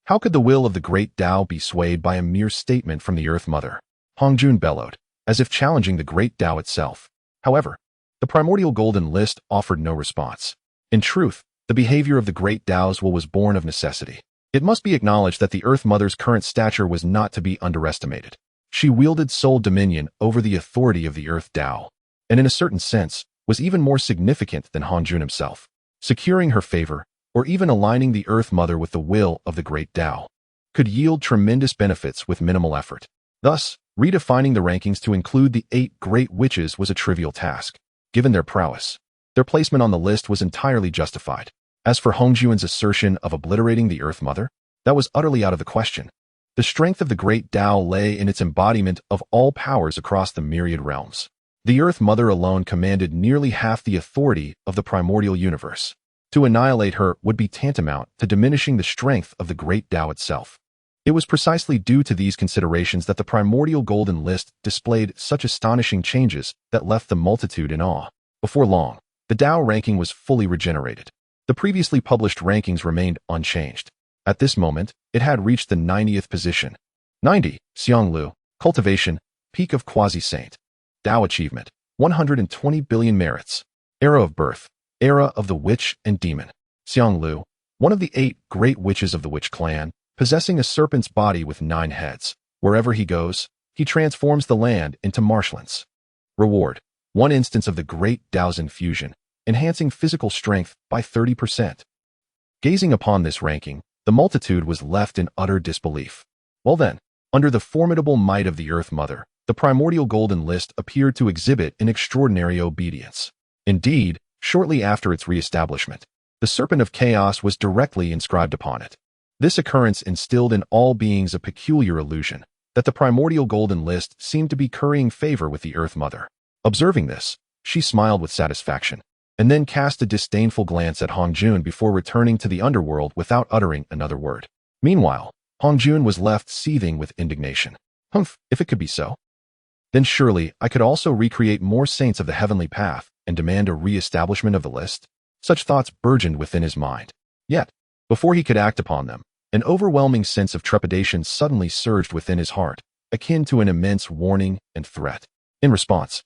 A: How could the will of the Great Dao be swayed by a mere statement from the Earth Mother? Hongjun bellowed, as if challenging the Great Dao itself. However, the primordial golden list offered no response. In truth, the behavior of the Great Dao's will was born of necessity. It must be acknowledged that the Earth Mother's current stature was not to be underestimated. She wielded sole dominion over the authority of the Earth Dao, and in a certain sense, was even more significant than Hongjun himself. Securing her favor, or even aligning the Earth Mother with the will of the Great Dao, could yield tremendous benefits with minimal effort. Thus, redefining the rankings to include the 8 great witches was a trivial task. Given their prowess, their placement on the list was entirely justified. As for Hongjun's assertion of obliterating the Earth Mother, that was utterly out of the question. The strength of the Great Dao lay in its embodiment of all powers across the myriad realms. The Earth Mother alone commanded nearly half the authority of the primordial universe. To annihilate her would be tantamount to diminishing the strength of the Great Dao itself. It was precisely due to these considerations that the primordial golden list displayed such astonishing changes that left the multitude in awe. Before long, the Dao ranking was fully regenerated. The previously published rankings remained unchanged. At this moment, it had reached the 90th position. 90, Xianglu, Cultivation, Peak of Quasi-Saint. Dao Achievement, 120 billion merits. Era of Birth, Era of the Witch and Demon. Xianglu, one of the 8 great witches of the Witch clan, possessing a serpent's body with 9 heads. Wherever he goes, he transforms the land into marshlands. Reward, 1 instance of the Great Dao's infusion, enhancing physical strength by 30%. Gazing upon this ranking, the multitude was left in utter disbelief. Well then, under the formidable might of the Earth Mother, the primordial golden list appeared to exhibit an extraordinary obedience. Indeed, shortly after its re-establishment, the Serpent of Chaos was directly inscribed upon it. This occurrence instilled in all beings a peculiar illusion that the primordial golden list seemed to be currying favor with the Earth Mother. Observing this, she smiled with satisfaction, and then cast a disdainful glance at Hongjun before returning to the underworld without uttering another word. Meanwhile, Hongjun was left seething with indignation. Humph, if it could be so. Then surely I could also recreate more saints of the heavenly path and demand a re-establishment of the list. Such thoughts burgeoned within his mind. Yet, before he could act upon them, an overwhelming sense of trepidation suddenly surged within his heart, akin to an immense warning and threat. In response,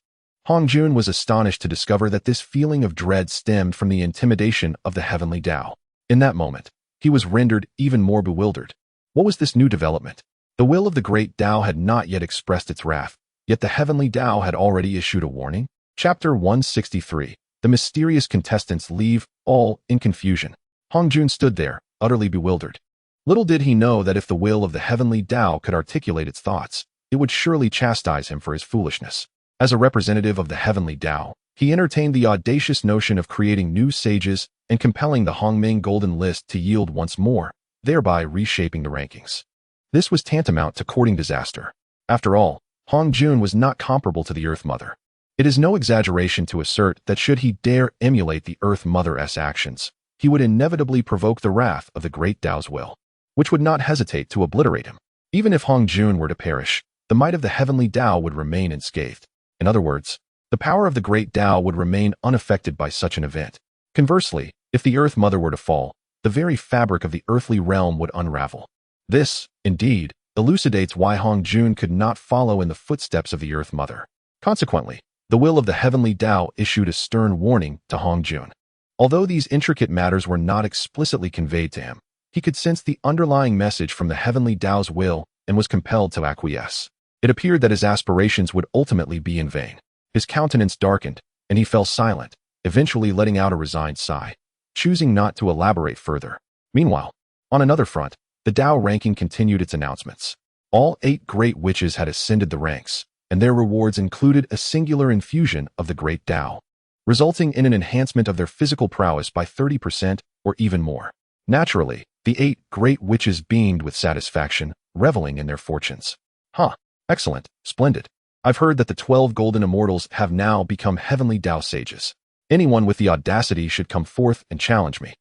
A: Hongjun was astonished to discover that this feeling of dread stemmed from the intimidation of the heavenly Dao. In that moment, he was rendered even more bewildered. What was this new development? The will of the Great Dao had not yet expressed its wrath, yet the heavenly Dao had already issued a warning. Chapter 163. The mysterious contestants leave all in confusion. Hongjun stood there, utterly bewildered. Little did he know that if the will of the heavenly Dao could articulate its thoughts, it would surely chastise him for his foolishness. As a representative of the heavenly Dao, he entertained the audacious notion of creating new sages and compelling the Hongming Golden List to yield once more, thereby reshaping the rankings. This was tantamount to courting disaster. After all, Hongjun was not comparable to the Earth Mother. It is no exaggeration to assert that should he dare emulate the Earth Mother's actions, he would inevitably provoke the wrath of the Great Dao's will, which would not hesitate to obliterate him. Even if Hong Jun were to perish, the might of the heavenly Dao would remain unscathed. In other words, the power of the Great Dao would remain unaffected by such an event. Conversely, if the Earth Mother were to fall, the very fabric of the earthly realm would unravel. This, indeed, elucidates why Hong Jun could not follow in the footsteps of the Earth Mother. Consequently, the will of the heavenly Dao issued a stern warning to Hong Jun. Although these intricate matters were not explicitly conveyed to him, he could sense the underlying message from the heavenly Dao's will and was compelled to acquiesce. It appeared that his aspirations would ultimately be in vain. His countenance darkened, and he fell silent, eventually letting out a resigned sigh, choosing not to elaborate further. Meanwhile, on another front, the Dao ranking continued its announcements. All 8 great witches had ascended the ranks, and their rewards included a singular infusion of the Great Dao, resulting in an enhancement of their physical prowess by 30% or even more. Naturally, the 8 great witches beamed with satisfaction, reveling in their fortunes. Excellent, splendid. I've heard that the 12 golden immortals have now become heavenly Dao sages. Anyone with the audacity should come forth and challenge me.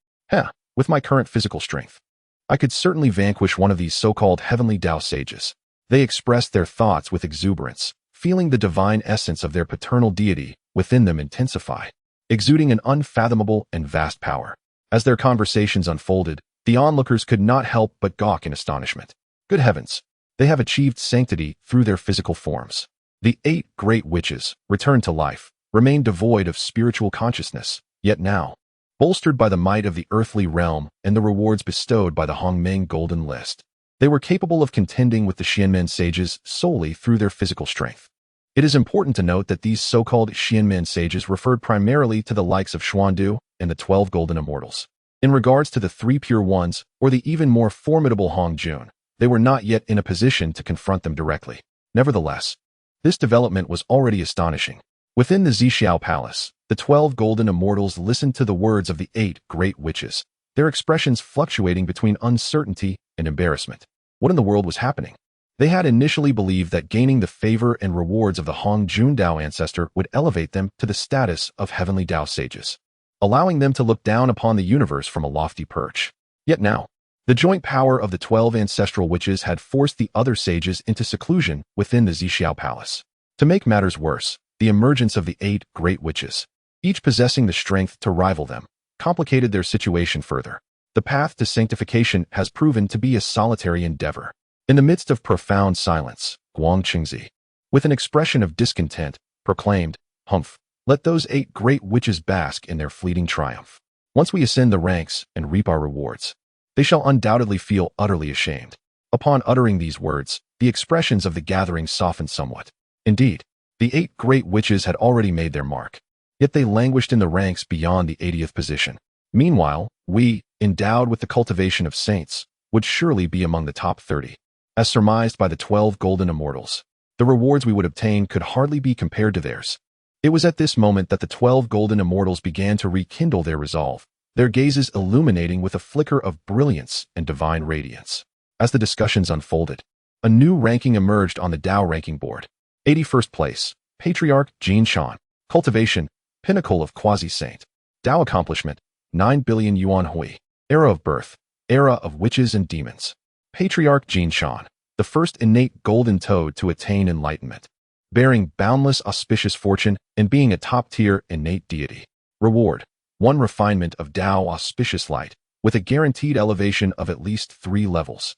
A: With my current physical strength, I could certainly vanquish one of these so-called heavenly Dao sages. They expressed their thoughts with exuberance, feeling the divine essence of their paternal deity within them intensify, exuding an unfathomable and vast power. As their conversations unfolded, the onlookers could not help but gawk in astonishment. Good heavens, they have achieved sanctity through their physical forms. The 8 great witches, returned to life, remained devoid of spiritual consciousness, yet now, bolstered by the might of the earthly realm and the rewards bestowed by the Hongmeng Golden List, they were capable of contending with the Xianmen sages solely through their physical strength. It is important to note that these so-called Xianmen sages referred primarily to the likes of Xuandu and the 12 golden immortals. In regards to the 3 pure ones, or the even more formidable Hong Jun, they were not yet in a position to confront them directly. Nevertheless, this development was already astonishing. Within the Zixiao Palace, the 12 golden immortals listened to the words of the 8 great witches, their expressions fluctuating between uncertainty and embarrassment. What in the world was happening? They had initially believed that gaining the favor and rewards of the Hong Jun Dao ancestor would elevate them to the status of heavenly Dao sages, allowing them to look down upon the universe from a lofty perch. Yet now, the joint power of the 12 ancestral witches had forced the other sages into seclusion within the Zixiao Palace. To make matters worse, the emergence of the 8 great witches, each possessing the strength to rival them, complicated their situation further. The path to sanctification has proven to be a solitary endeavor. In the midst of profound silence, Guang Qingzi, with an expression of discontent, proclaimed, "Humph, let those 8 great witches bask in their fleeting triumph. Once we ascend the ranks and reap our rewards, they shall undoubtedly feel utterly ashamed." Upon uttering these words, the expressions of the gathering softened somewhat. Indeed, the 8 great witches had already made their mark, yet they languished in the ranks beyond the 80th position. Meanwhile, we, endowed with the cultivation of saints, would surely be among the top 30. As surmised by the 12 golden immortals, the rewards we would obtain could hardly be compared to theirs. It was at this moment that the 12 golden immortals began to rekindle their resolve, their gazes illuminating with a flicker of brilliance and divine radiance. As the discussions unfolded, a new ranking emerged on the Dao ranking board. 81st place, Patriarch Jin Shan. Cultivation, Pinnacle of Quasi-Saint. Dao Accomplishment, 9 billion yuan hui. Era of Birth, Era of Witches and Demons. Patriarch Jin Shan, the first innate golden toad to attain enlightenment, bearing boundless auspicious fortune and being a top-tier innate deity. Reward, 1 refinement of Dao auspicious light, with a guaranteed elevation of at least 3 levels.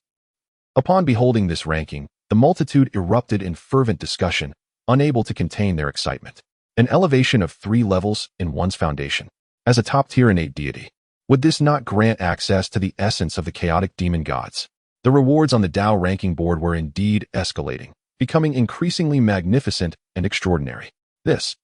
A: Upon beholding this ranking, the multitude erupted in fervent discussion, unable to contain their excitement. An elevation of 3 levels in one's foundation. As a top-tier innate deity, would this not grant access to the essence of the chaotic demon gods? The rewards on the Dao ranking board were indeed escalating, becoming increasingly magnificent and extraordinary. The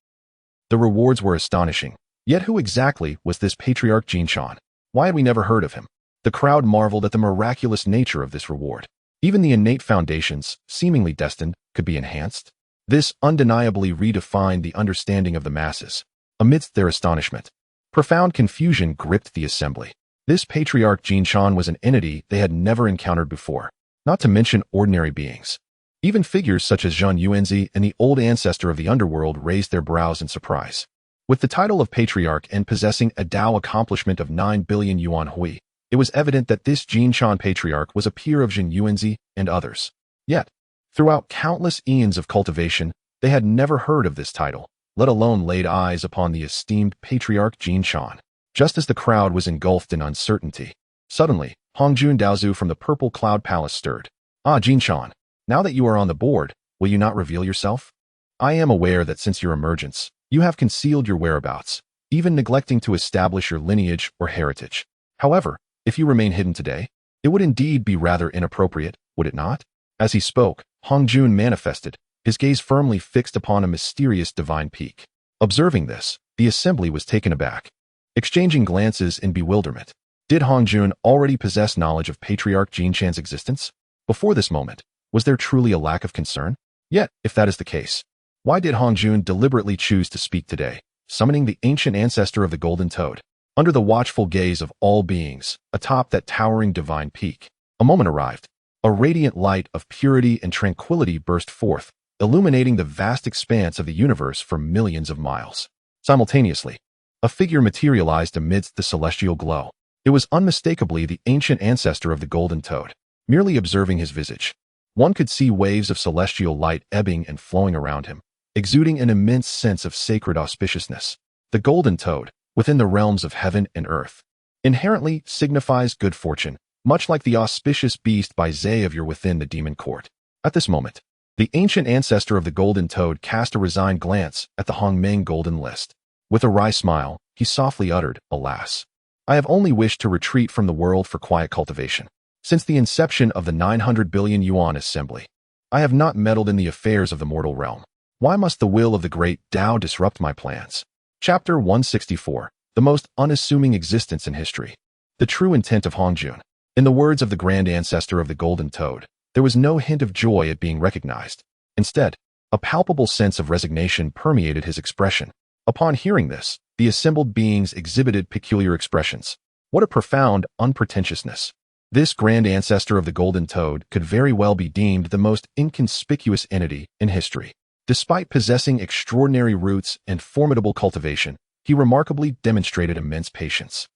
A: rewards were astonishing. Yet who exactly was this Patriarch Jin Shan? Why had we never heard of him? The crowd marveled at the miraculous nature of this reward. Even the innate foundations, seemingly destined, could be enhanced. This undeniably redefined the understanding of the masses. Amidst their astonishment, profound confusion gripped the assembly. This Patriarch Jin Shan was an entity they had never encountered before, not to mention ordinary beings. Even figures such as Zhang Yuanzi and the old ancestor of the underworld raised their brows in surprise. With the title of patriarch and possessing a Dao accomplishment of 9 billion yuan hui, it was evident that this Jinshan patriarch was a peer of Zhang Yuanzi and others. Yet, throughout countless eons of cultivation, they had never heard of this title, let alone laid eyes upon the esteemed patriarch Jinshan. Just as the crowd was engulfed in uncertainty, suddenly, Hongjun Daozu from the Purple Cloud Palace stirred. Ah, Jinshan, now that you are on the board, will you not reveal yourself? I am aware that since your emergence, you have concealed your whereabouts, even neglecting to establish your lineage or heritage. However, if you remain hidden today, it would indeed be rather inappropriate, would it not? As he spoke, Hongjun manifested, his gaze firmly fixed upon a mysterious divine peak. Observing this, the assembly was taken aback, exchanging glances in bewilderment. Did Hongjun already possess knowledge of Patriarch Jinshan's existence? Before this moment, was there truly a lack of concern? Yet, if that is the case, why did Hongjun deliberately choose to speak today, summoning the ancient ancestor of the Golden Toad, under the watchful gaze of all beings, atop that towering divine peak? A moment arrived. A radiant light of purity and tranquility burst forth, illuminating the vast expanse of the universe for millions of miles. Simultaneously, a figure materialized amidst the celestial glow. It was unmistakably the ancient ancestor of the Golden Toad. Merely observing his visage, one could see waves of celestial light ebbing and flowing around him, exuding an immense sense of sacred auspiciousness. The Golden Toad, within the realms of heaven and earth, inherently signifies good fortune, much like the auspicious beast by Xavier within the demon court. At this moment, the ancient ancestor of the Golden Toad cast a resigned glance at the Hongmeng Golden List. With a wry smile, he softly uttered, "Alas, I have only wished to retreat from the world for quiet cultivation. Since the inception of the 900 billion yuan assembly, I have not meddled in the affairs of the mortal realm. Why must the will of the Great Dao disrupt my plans?" Chapter 164, The Most Unassuming Existence in History. The true intent of Hongjun. In the words of the grand ancestor of the Golden Toad, there was no hint of joy at being recognized. Instead, a palpable sense of resignation permeated his expression. Upon hearing this, the assembled beings exhibited peculiar expressions. What a profound unpretentiousness. This grand ancestor of the Golden Toad could very well be deemed the most inconspicuous entity in history. Despite possessing extraordinary roots and formidable cultivation, he remarkably demonstrated immense patience.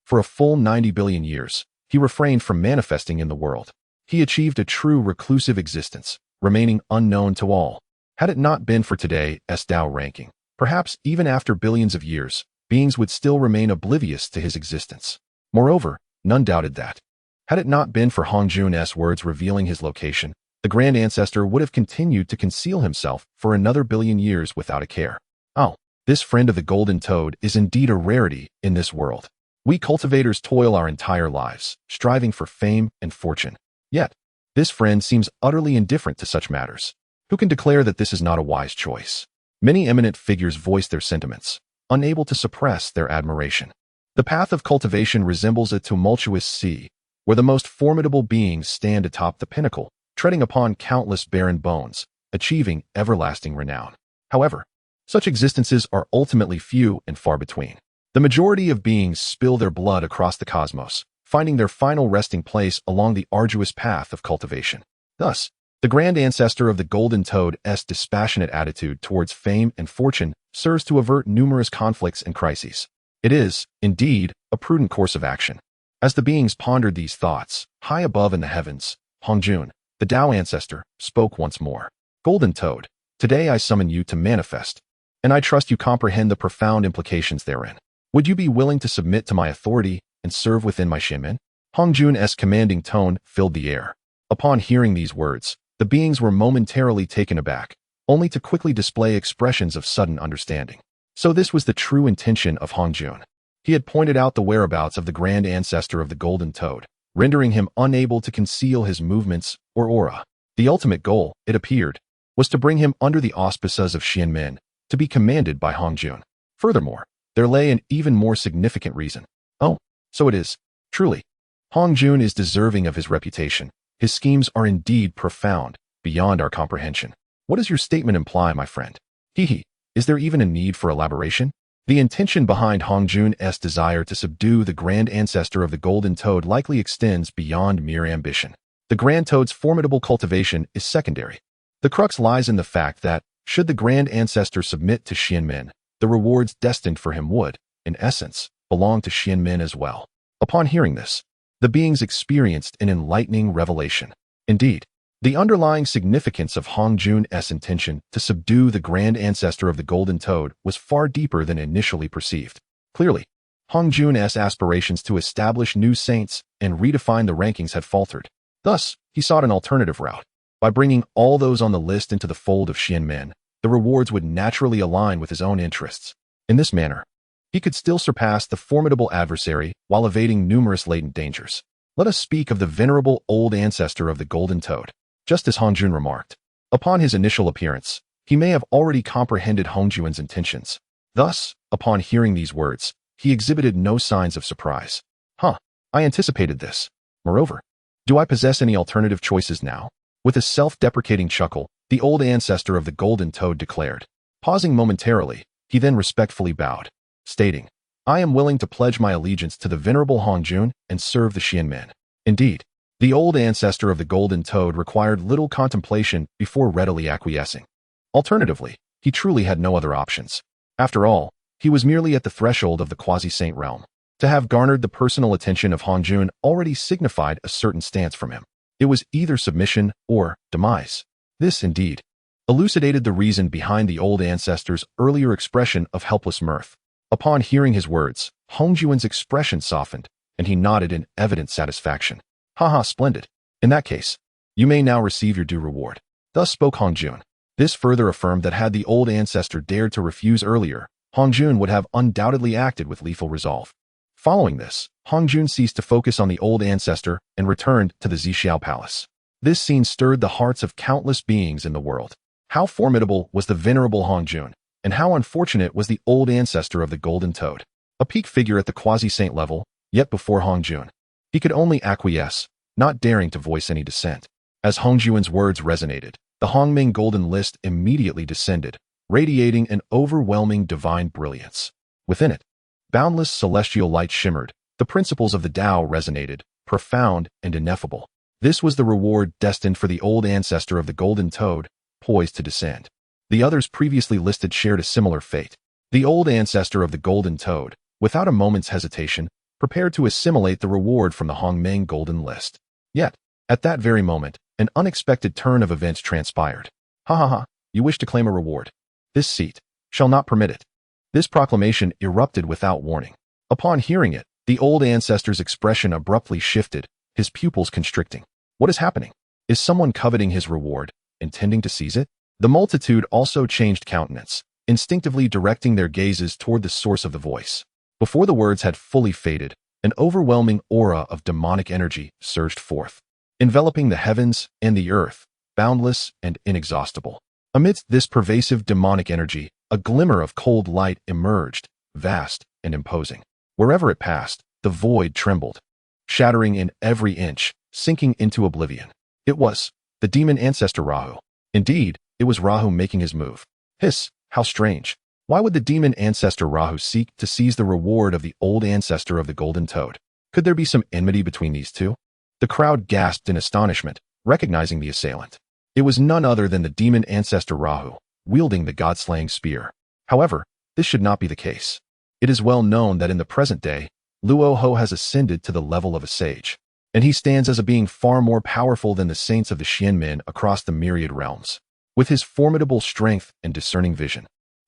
A: For a full 90 billion years, he refrained from manifesting in the world. He achieved a true reclusive existence, remaining unknown to all. Had it not been for today's Dao ranking, perhaps even after billions of years, beings would still remain oblivious to his existence. Moreover, none doubted that. Had it not been for Hongjun's words revealing his location, the grand ancestor would have continued to conceal himself for another billion years without a care. Oh, this friend of the Golden Toad is indeed a rarity in this world. We cultivators toil our entire lives, striving for fame and fortune. Yet, this friend seems utterly indifferent to such matters. Who can declare that this is not a wise choice? Many eminent figures voice their sentiments, unable to suppress their admiration. The path of cultivation resembles a tumultuous sea, where the most formidable beings stand atop the pinnacle, treading upon countless barren bones, achieving everlasting renown. However, such existences are ultimately few and far between. The majority of beings spill their blood across the cosmos, finding their final resting place along the arduous path of cultivation. Thus, the grand ancestor of the Golden Toad's dispassionate attitude towards fame and fortune serves to avert numerous conflicts and crises. It is, indeed, a prudent course of action. As the beings pondered these thoughts, high above in the heavens, Hongjun, the Dao ancestor, spoke once more. Golden Toad, today I summon you to manifest, and I trust you comprehend the profound implications therein. Would you be willing to submit to my authority and serve within my Shinmen? Hongjun's commanding tone filled the air. Upon hearing these words, the beings were momentarily taken aback, only to quickly display expressions of sudden understanding. So this was the true intention of Hongjun. He had pointed out the whereabouts of the grand ancestor of the Golden Toad, rendering him unable to conceal his movements or aura. The ultimate goal, it appeared, was to bring him under the auspices of Shinmen, to be commanded by Hongjun. Furthermore, there lay an even more significant reason. Oh, so it is. Truly, Hongjun is deserving of his reputation. His schemes are indeed profound, beyond our comprehension. What does your statement imply, my friend? Is there even a need for elaboration? The intention behind Hongjun's desire to subdue the grand ancestor of the Golden Toad likely extends beyond mere ambition. The Grand Toad's formidable cultivation is secondary. The crux lies in the fact that, should the Grand Ancestor submit to Xianmin, the rewards destined for him would, in essence, belong to Xianmin as well. Upon hearing this, the beings experienced an enlightening revelation. Indeed, the underlying significance of Hongjun's intention to subdue the Grand Ancestor of the Golden Toad was far deeper than initially perceived. Clearly, Hongjun's aspirations to establish new saints and redefine the rankings had faltered. Thus, he sought an alternative route. By bringing all those on the list into the fold of Xianmin, the rewards would naturally align with his own interests. In this manner, he could still surpass the formidable adversary while evading numerous latent dangers. Let us speak of the venerable old ancestor of the Golden Toad. Just as Hongjun remarked, upon his initial appearance, he may have already comprehended Hongjun's intentions. Thus, upon hearing these words, he exhibited no signs of surprise. I anticipated this. Moreover, do I possess any alternative choices now? With a self-deprecating chuckle, the old ancestor of the Golden Toad declared. Pausing momentarily, he then respectfully bowed, stating, I am willing to pledge my allegiance to the venerable Hongjun and serve the Xianmin. Indeed, the old ancestor of the Golden Toad required little contemplation before readily acquiescing. Alternatively, he truly had no other options. After all, he was merely at the threshold of the quasi-saint realm. To have garnered the personal attention of Hongjun already signified a certain stance from him. It was either submission or demise. This, indeed, elucidated the reason behind the old ancestor's earlier expression of helpless mirth. Upon hearing his words, Hongjun's expression softened, and he nodded in evident satisfaction. Splendid. In that case, you may now receive your due reward. Thus spoke Hongjun. This further affirmed that had the old ancestor dared to refuse earlier, Hongjun would have undoubtedly acted with lethal resolve. Following this, Hongjun ceased to focus on the old ancestor and returned to the Zixiao Palace. This scene stirred the hearts of countless beings in the world. How formidable was the venerable Hongjun, and how unfortunate was the old ancestor of the Golden Toad. A peak figure at the quasi-saint level, yet before Hongjun, he could only acquiesce, not daring to voice any dissent. As Hongjun's words resonated, the Hongming Golden List immediately descended, radiating an overwhelming divine brilliance. Within it, boundless celestial light shimmered, the principles of the Tao resonated, profound and ineffable. This was the reward destined for the old ancestor of the Golden Toad, poised to descend. The others previously listed shared a similar fate. The old ancestor of the Golden Toad, without a moment's hesitation, prepared to assimilate the reward from the Hongmeng Golden List. Yet, at that very moment, an unexpected turn of events transpired. You wish to claim a reward. This seat shall not permit it. This proclamation erupted without warning. Upon hearing it, the old ancestor's expression abruptly shifted, his pupils constricting. What is happening? Is someone coveting his reward, intending to seize it? The multitude also changed countenance, instinctively directing their gazes toward the source of the voice. Before the words had fully faded, an overwhelming aura of demonic energy surged forth, enveloping the heavens and the earth, boundless and inexhaustible. Amidst this pervasive demonic energy, a glimmer of cold light emerged, vast and imposing. Wherever it passed, the void trembled, shattering in every inch, sinking into oblivion. It was the demon ancestor Rahu. Indeed, it was Rahu making his move. Hiss, how strange. Why would the demon ancestor Rahu seek to seize the reward of the old ancestor of the Golden Toad? Could there be some enmity between these two? The crowd gasped in astonishment, recognizing the assailant. It was none other than the demon ancestor Rahu, wielding the god-slaying spear. However, this should not be the case. It is well known that in the present day, Luo Ho has ascended to the level of a sage, and he stands as a being far more powerful than the saints of the Xianmin across the myriad realms. With his formidable strength and discerning vision,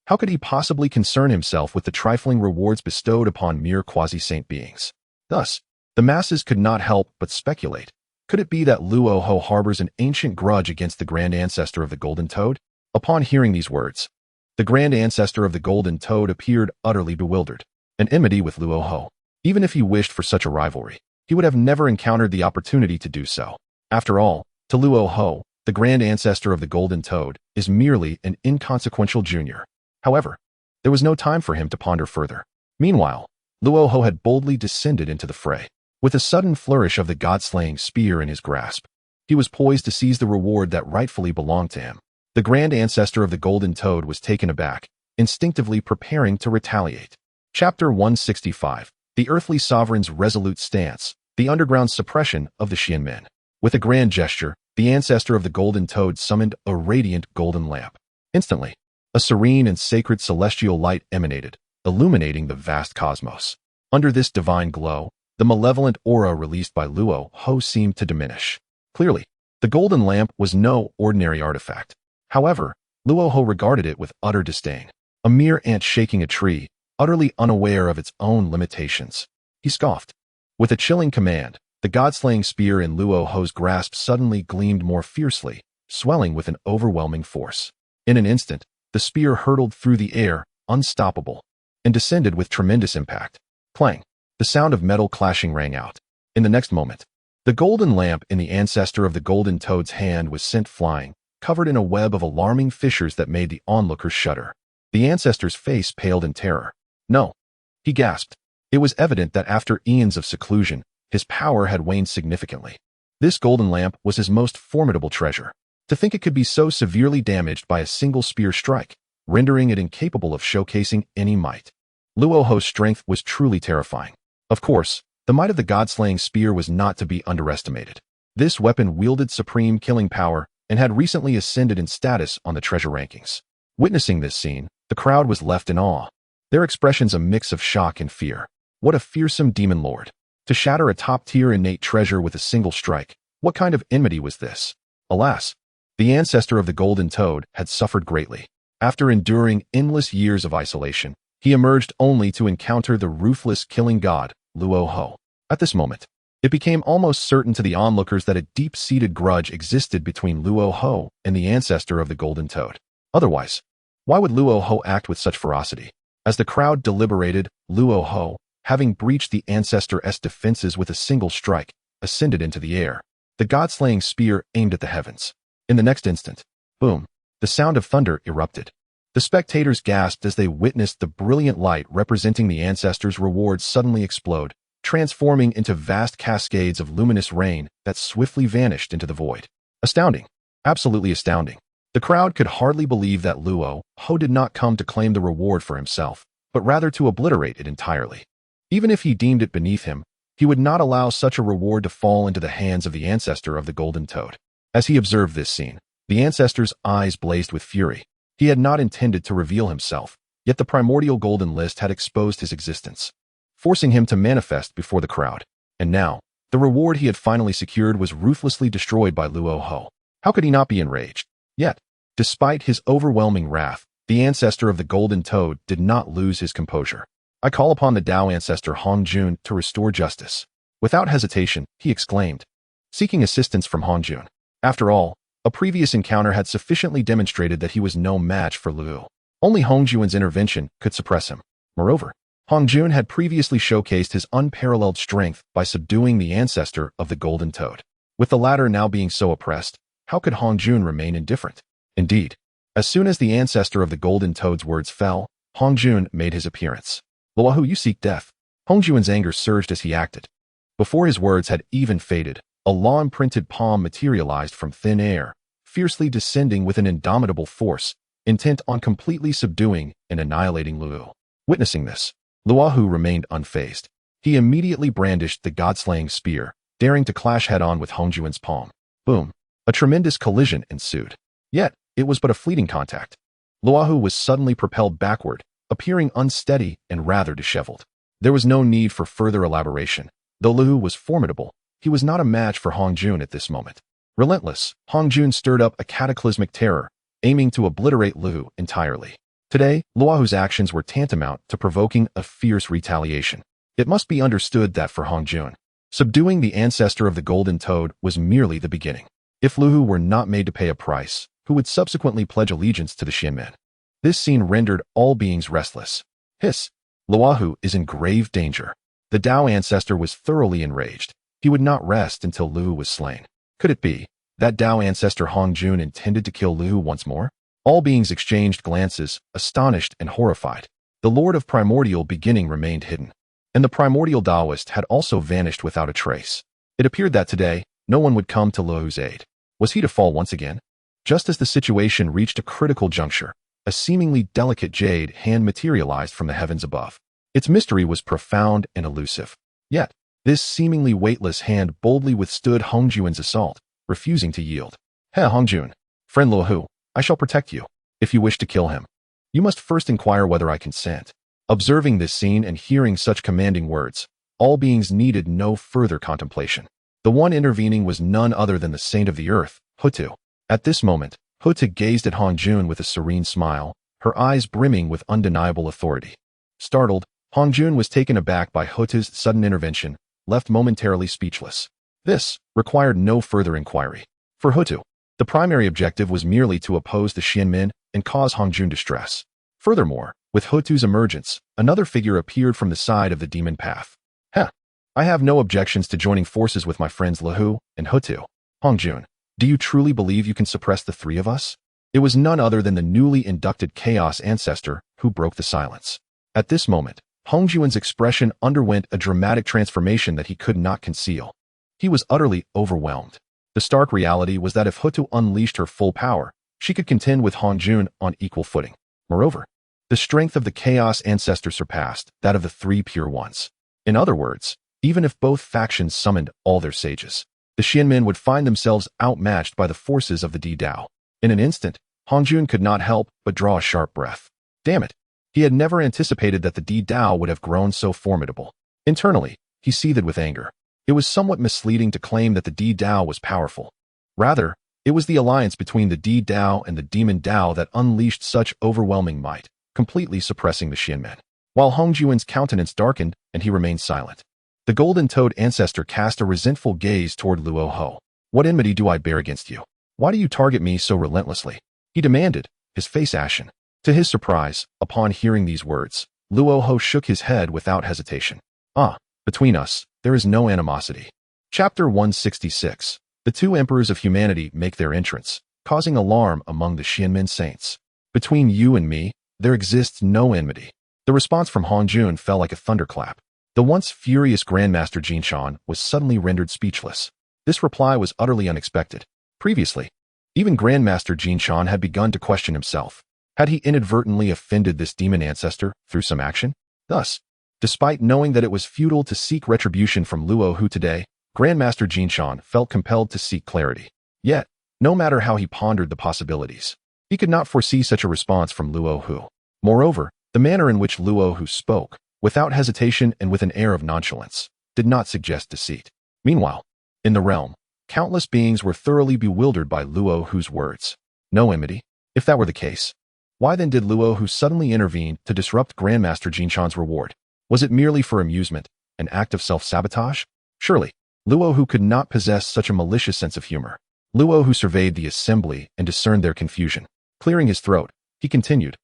A: how could he possibly concern himself with the trifling rewards bestowed upon mere quasi-saint beings? Thus, the masses could not help but speculate. Could it be that Luo Ho harbors an ancient grudge against the Grand Ancestor of the Golden Toad? Upon hearing these words, the Grand Ancestor of the Golden Toad appeared utterly bewildered. An enmity with Luo Ho. Even if he wished for such a rivalry, he would have never encountered the opportunity to do so. After all, to Luo Ho, the Grand Ancestor of the Golden Toad is merely an inconsequential junior. However, there was no time for him to ponder further. Meanwhile, Luo Ho had boldly descended into the fray. With a sudden flourish of the god-slaying spear in his grasp, he was poised to seize the reward that rightfully belonged to him. The Grand Ancestor of the Golden Toad was taken aback, instinctively preparing to retaliate. Chapter 165. The Earthly Sovereign's Resolute Stance, the Underground Suppression of the Xianmin. With a grand gesture, the ancestor of the golden toad summoned a radiant golden lamp. Instantly, a serene and sacred celestial light emanated, illuminating the vast cosmos. Under this divine glow, the malevolent aura released by Luo Ho seemed to diminish. Clearly, the golden lamp was no ordinary artifact. However, Luo Ho regarded it with utter disdain. A mere ant shaking a tree, utterly unaware of its own limitations. He scoffed. With a chilling command, the god-slaying spear in Luo Ho's grasp suddenly gleamed more fiercely, swelling with an overwhelming force. In an instant, the spear hurtled through the air, unstoppable, and descended with tremendous impact. Clang! The sound of metal clashing rang out. In the next moment, the golden lamp in the ancestor of the golden toad's hand was sent flying, covered in a web of alarming fissures that made the onlookers shudder. The ancestor's face paled in terror. No, he gasped. It was evident that after eons of seclusion, his power had waned significantly. This golden lamp was his most formidable treasure. To think it could be so severely damaged by a single spear strike, rendering it incapable of showcasing any might. Luo Ho's strength was truly terrifying. Of course, the might of the god-slaying spear was not to be underestimated. This weapon wielded supreme killing power and had recently ascended in status on the treasure rankings. Witnessing this scene, the crowd was left in awe, their expressions a mix of shock and fear. What a fearsome demon lord! To shatter a top-tier innate treasure with a single strike, what kind of enmity was this? Alas, the ancestor of the golden toad had suffered greatly. After enduring endless years of isolation, he emerged only to encounter the ruthless killing god, Luo Ho. At this moment, it became almost certain to the onlookers that a deep-seated grudge existed between Luo Ho and the ancestor of the golden toad. Otherwise, why would Luo Ho act with such ferocity? As the crowd deliberated, Luo Ho, having breached the ancestor's defenses with a single strike, ascended into the air. The god-slaying spear aimed at the heavens. In the next instant, boom, the sound of thunder erupted. The spectators gasped as they witnessed the brilliant light representing the ancestor's reward suddenly explode, transforming into vast cascades of luminous rain that swiftly vanished into the void. Astounding. Absolutely astounding. The crowd could hardly believe that Luo Ho did not come to claim the reward for himself, but rather to obliterate it entirely. Even if he deemed it beneath him, he would not allow such a reward to fall into the hands of the ancestor of the golden toad. As he observed this scene, the ancestor's eyes blazed with fury. He had not intended to reveal himself, yet the primordial golden list had exposed his existence, forcing him to manifest before the crowd. And now, the reward he had finally secured was ruthlessly destroyed by Luo Ho. How could he not be enraged? Yet, despite his overwhelming wrath, the ancestor of the golden toad did not lose his composure. I call upon the Dao ancestor Hongjun to restore justice. Without hesitation, he exclaimed, seeking assistance from Hongjun. After all, a previous encounter had sufficiently demonstrated that he was no match for Luo. Only Hongjun's intervention could suppress him. Moreover, Hongjun had previously showcased his unparalleled strength by subduing the ancestor of the golden toad. With the latter now being so oppressed, how could Hongjun remain indifferent? Indeed, as soon as the ancestor of the golden toad's words fell, Hongjun made his appearance. Luo Ho, you seek death. Hongjun's anger surged as he acted. Before his words had even faded, a law-imprinted palm materialized from thin air, fiercely descending with an indomitable force, intent on completely subduing and annihilating Luo. Witnessing this, Luo Ho remained unfazed. He immediately brandished the god-slaying spear, daring to clash head-on with Hongjun's palm. Boom! A tremendous collision ensued. Yet, it was but a fleeting contact. Luo Ho was suddenly propelled backward, appearing unsteady and rather disheveled. There was no need for further elaboration. Though Luo Ho was formidable, he was not a match for Hongjun at this moment. Relentless, Hongjun stirred up a cataclysmic terror, aiming to obliterate Luo Ho entirely. Today, Luo Ho's actions were tantamount to provoking a fierce retaliation. It must be understood that for Hongjun, subduing the ancestor of the golden toad was merely the beginning. If Luo Ho were not made to pay a price, who would subsequently pledge allegiance to the Xianmen? This scene rendered all beings restless. Hiss! Luo Ho is in grave danger. The Dao ancestor was thoroughly enraged. He would not rest until Luo Ho was slain. Could it be that Dao ancestor Hongjun intended to kill Luo Ho once more? All beings exchanged glances, astonished and horrified. The Lord of Primordial Beginning remained hidden, and the primordial Taoist had also vanished without a trace. It appeared that today, no one would come to Luo Ho's aid. Was he to fall once again? Just as the situation reached a critical juncture, a seemingly delicate jade hand materialized from the heavens above. Its mystery was profound and elusive. Yet, this seemingly weightless hand boldly withstood Hongjun's assault, refusing to yield. He Hongjun, friend Luohu, I shall protect you. If you wish to kill him, you must first inquire whether I consent. Observing this scene and hearing such commanding words, all beings needed no further contemplation. The one intervening was none other than the saint of the earth, Hutu. At this moment, Hutu gazed at Hongjun with a serene smile, her eyes brimming with undeniable authority. Startled, Hongjun was taken aback by Hutu's sudden intervention, left momentarily speechless. This required no further inquiry. For Hutu, the primary objective was merely to oppose the Xianmin and cause Hongjun distress. Furthermore, with Hutu's emergence, another figure appeared from the side of the demon path. I have no objections to joining forces with my friends Luohu and Hutu. Hongjun, do you truly believe you can suppress the three of us? It was none other than the newly inducted Chaos Ancestor who broke the silence. At this moment, Hongjun's expression underwent a dramatic transformation that he could not conceal. He was utterly overwhelmed. The stark reality was that if Hutu unleashed her full power, she could contend with Hongjun on equal footing. Moreover, the strength of the Chaos Ancestor surpassed that of the three Pure Ones. In other words, even if both factions summoned all their sages, the Xianmin would find themselves outmatched by the forces of the Di Dao. In an instant, Hongjun could not help but draw a sharp breath. Damn it! He had never anticipated that the Di Dao would have grown so formidable. Internally, he seethed with anger. It was somewhat misleading to claim that the Di Dao was powerful. Rather, it was the alliance between the Di Dao and the Demon Dao that unleashed such overwhelming might, completely suppressing the Xianmin. While Hongjun's countenance darkened and he remained silent, the golden-toed ancestor cast a resentful gaze toward Luohu. What enmity do I bear against you? Why do you target me so relentlessly? He demanded, his face ashen. To his surprise, upon hearing these words, Luohu shook his head without hesitation. Between us, there is no animosity. Chapter 166. The two emperors of humanity make their entrance, causing alarm among the Xianmin saints. Between you and me, there exists no enmity. The response from Hongjun fell like a thunderclap. The once furious Grandmaster Jinshan was suddenly rendered speechless. This reply was utterly unexpected. Previously, even Grandmaster Jinshan had begun to question himself. Had he inadvertently offended this demon ancestor through some action? Thus, despite knowing that it was futile to seek retribution from Luohu today, Grandmaster Jinshan felt compelled to seek clarity. Yet, no matter how he pondered the possibilities, he could not foresee such a response from Luohu. Moreover, the manner in which Luohu spoke, without hesitation and with an air of nonchalance, did not suggest deceit. Meanwhile, in the realm, countless beings were thoroughly bewildered by Luohu's words. No enmity? If that were the case, why then did Luohu suddenly intervene to disrupt Grandmaster Jinshan's reward? Was it merely for amusement, an act of self-sabotage? Surely, Luohu could not possess such a malicious sense of humor. Luohu surveyed the assembly and discerned their confusion. Clearing his throat, he continued,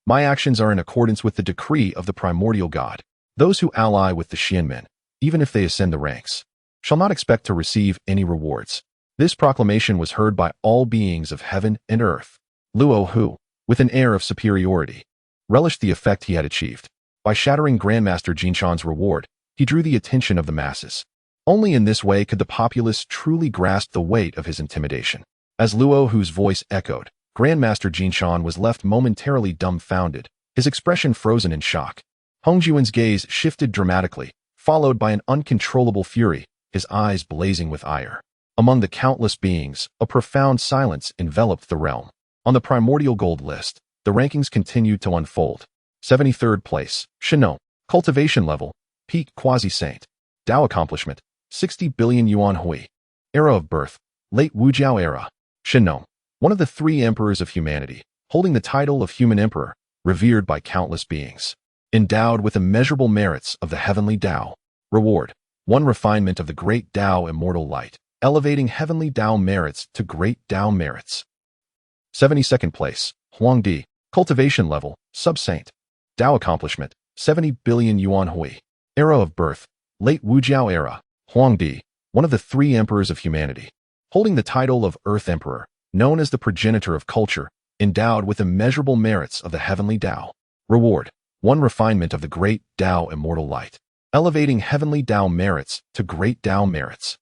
A: my actions are in accordance with the decree of the primordial god. Those who ally with the Xianmin, even if they ascend the ranks, shall not expect to receive any rewards. This proclamation was heard by all beings of heaven and earth. Luohu, with an air of superiority, relished the effect he had achieved. By shattering Grandmaster Jinshan's reward, he drew the attention of the masses. Only in this way could the populace truly grasp the weight of his intimidation. As Luohu's voice echoed, Grandmaster Jinshan was left momentarily dumbfounded, his expression frozen in shock. Hongjun's gaze shifted dramatically, followed by an uncontrollable fury, his eyes blazing with ire. Among the countless beings, a profound silence enveloped the realm. On the Primordial Gold list, the rankings continued to unfold. 73rd place, Shinon. Cultivation level, peak quasi-saint. Dao accomplishment, 60 billion yuan hui. Era of birth, late Wujiao era. Shinon, one of the three emperors of humanity, holding the title of human emperor, revered by countless beings. Endowed with immeasurable merits of the heavenly Dao. Reward, one refinement of the Great Dao immortal light, elevating heavenly Dao merits to Great Dao merits. 72nd place, Huangdi. Cultivation level, sub-saint. Dao accomplishment, 70 billion yuan hui. Era of birth, late Wujiao era. Huangdi, one of the three emperors of humanity, holding the title of Earth Emperor, known as the progenitor of culture, endowed with immeasurable merits of the heavenly Dao. Reward, one refinement of the Great Dao immortal light, elevating heavenly Dao merits to Great Dao merits.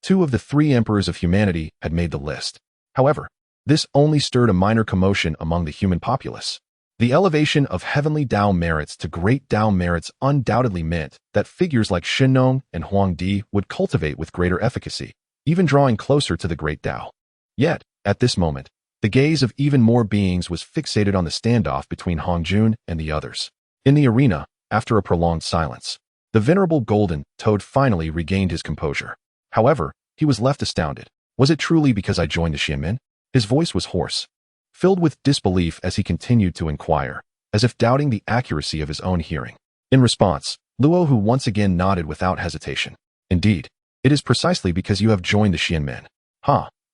A: Two of the three emperors of humanity had made the list. However, this only stirred a minor commotion among the human populace. The elevation of heavenly Dao merits to Great Dao merits undoubtedly meant that figures like Shinon and Huangdi would cultivate with greater efficacy, even drawing closer to the Great Dao. Yet, at this moment, the gaze of even more beings was fixated on the standoff between Hongjun and the others. In the arena, after a prolonged silence, the venerable golden toad finally regained his composure. However, he was left astounded. Was it truly because I joined the Xianmen? His voice was hoarse, filled with disbelief as he continued to inquire, as if doubting the accuracy of his own hearing. In response, Luo Hu once again nodded without hesitation. Indeed, it is precisely because you have joined the Xianmen.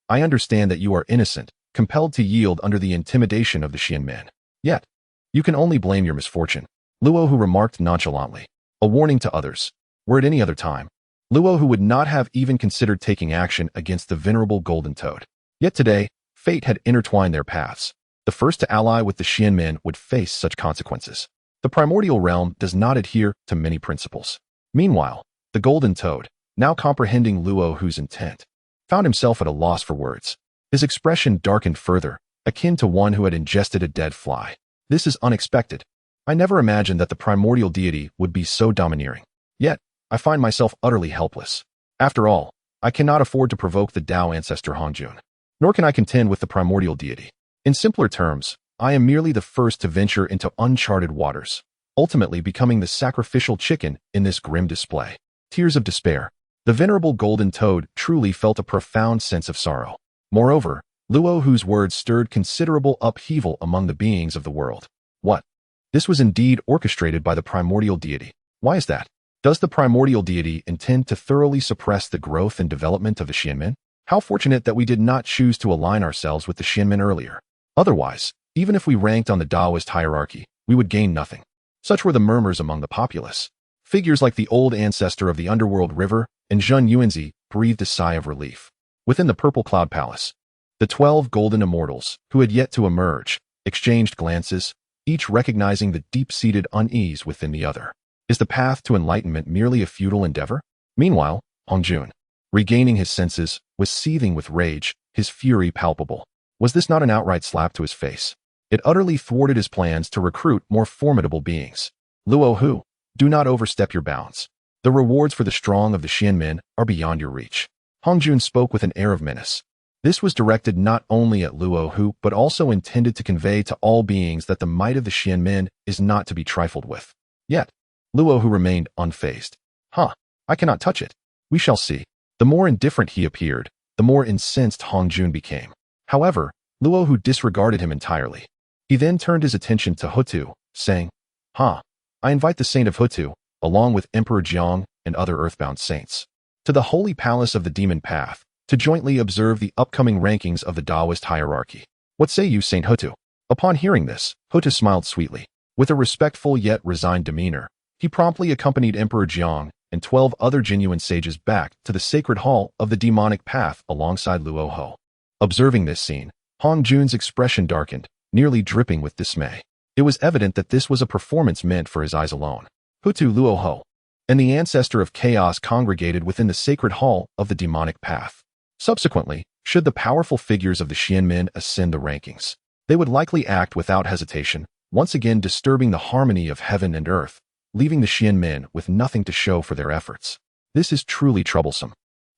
A: I understand that you are innocent, compelled to yield under the intimidation of the Xianmen. Yet, you can only blame your misfortune, Luo Hu remarked nonchalantly. A warning to others. Were it any other time, Luo Hu would not have even considered taking action against the venerable golden toad. Yet today, fate had intertwined their paths. The first to ally with the Xianmen would face such consequences. The primordial realm does not adhere to many principles. Meanwhile, the golden toad, now comprehending Luo Hu's intent, found himself at a loss for words. His expression darkened further, akin to one who had ingested a dead fly. This is unexpected. I never imagined that the primordial deity would be so domineering. Yet, I find myself utterly helpless. After all, I cannot afford to provoke the Dao ancestor Hongjun, nor can I contend with the primordial deity. In simpler terms, I am merely the first to venture into uncharted waters, ultimately becoming the sacrificial chicken in this grim display. Tears of despair. The venerable golden toad truly felt a profound sense of sorrow. Moreover, Luo Hu's words stirred considerable upheaval among the beings of the world. What? This was indeed orchestrated by the primordial deity. Why is that? Does the primordial deity intend to thoroughly suppress the growth and development of the Xianmen? How fortunate that we did not choose to align ourselves with the Xianmen earlier. Otherwise, even if we ranked on the Taoist hierarchy, we would gain nothing. Such were the murmurs among the populace. Figures like the old ancestor of the underworld river and Zhun Yuanzi breathed a sigh of relief. Within the purple cloud palace, the 12 golden immortals, who had yet to emerge, exchanged glances, each recognizing the deep-seated unease within the other. Is the path to enlightenment merely a futile endeavor? Meanwhile, Hongjun, regaining his senses, was seething with rage, his fury palpable. Was this not an outright slap to his face? It utterly thwarted his plans to recruit more formidable beings. Luo Hu, do not overstep your bounds. The rewards for the strong of the Xianmen are beyond your reach. Hongjun spoke with an air of menace. This was directed not only at Luo Hu, but also intended to convey to all beings that the might of the Xianmen is not to be trifled with. Yet, Luo Hu remained unfazed. I cannot touch it. We shall see. The more indifferent he appeared, the more incensed Hongjun became. However, Luo Hu disregarded him entirely. He then turned his attention to Hutu, saying, I invite the saint of Hutu, along with Emperor Jiang and other earthbound saints, to the holy palace of the demon path, to jointly observe the upcoming rankings of the Taoist hierarchy. What say you, Saint Hutu? Upon hearing this, Hutu smiled sweetly. With a respectful yet resigned demeanor, he promptly accompanied Emperor Jiang and 12 other genuine sages back to the sacred hall of the demonic path alongside Luo Hu. Observing this scene, Hongjun's expression darkened, nearly dripping with dismay. It was evident that this was a performance meant for his eyes alone. Hutu Luo Hu and the ancestor of chaos congregated within the sacred hall of the demonic path. Subsequently, should the powerful figures of the Xianmen ascend the rankings, they would likely act without hesitation, once again disturbing the harmony of heaven and earth, leaving the Xianmen with nothing to show for their efforts. This is truly troublesome.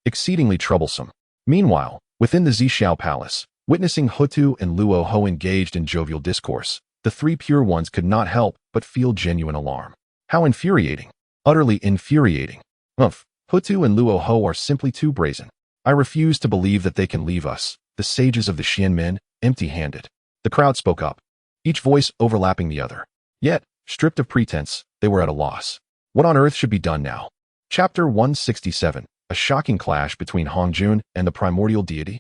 A: Exceedingly troublesome. Meanwhile, within the Zixiao Palace, witnessing Hutu and Luo Hu engaged in jovial discourse, the three pure ones could not help but feel genuine alarm. How infuriating. Utterly infuriating. Hutu and Luo Hu are simply too brazen. I refuse to believe that they can leave us, the sages of the Xianmen, empty-handed. The crowd spoke up, each voice overlapping the other. Yet, stripped of pretense, they were at a loss. What on earth should be done now? Chapter 167, a shocking clash between Hongjun and the primordial deity?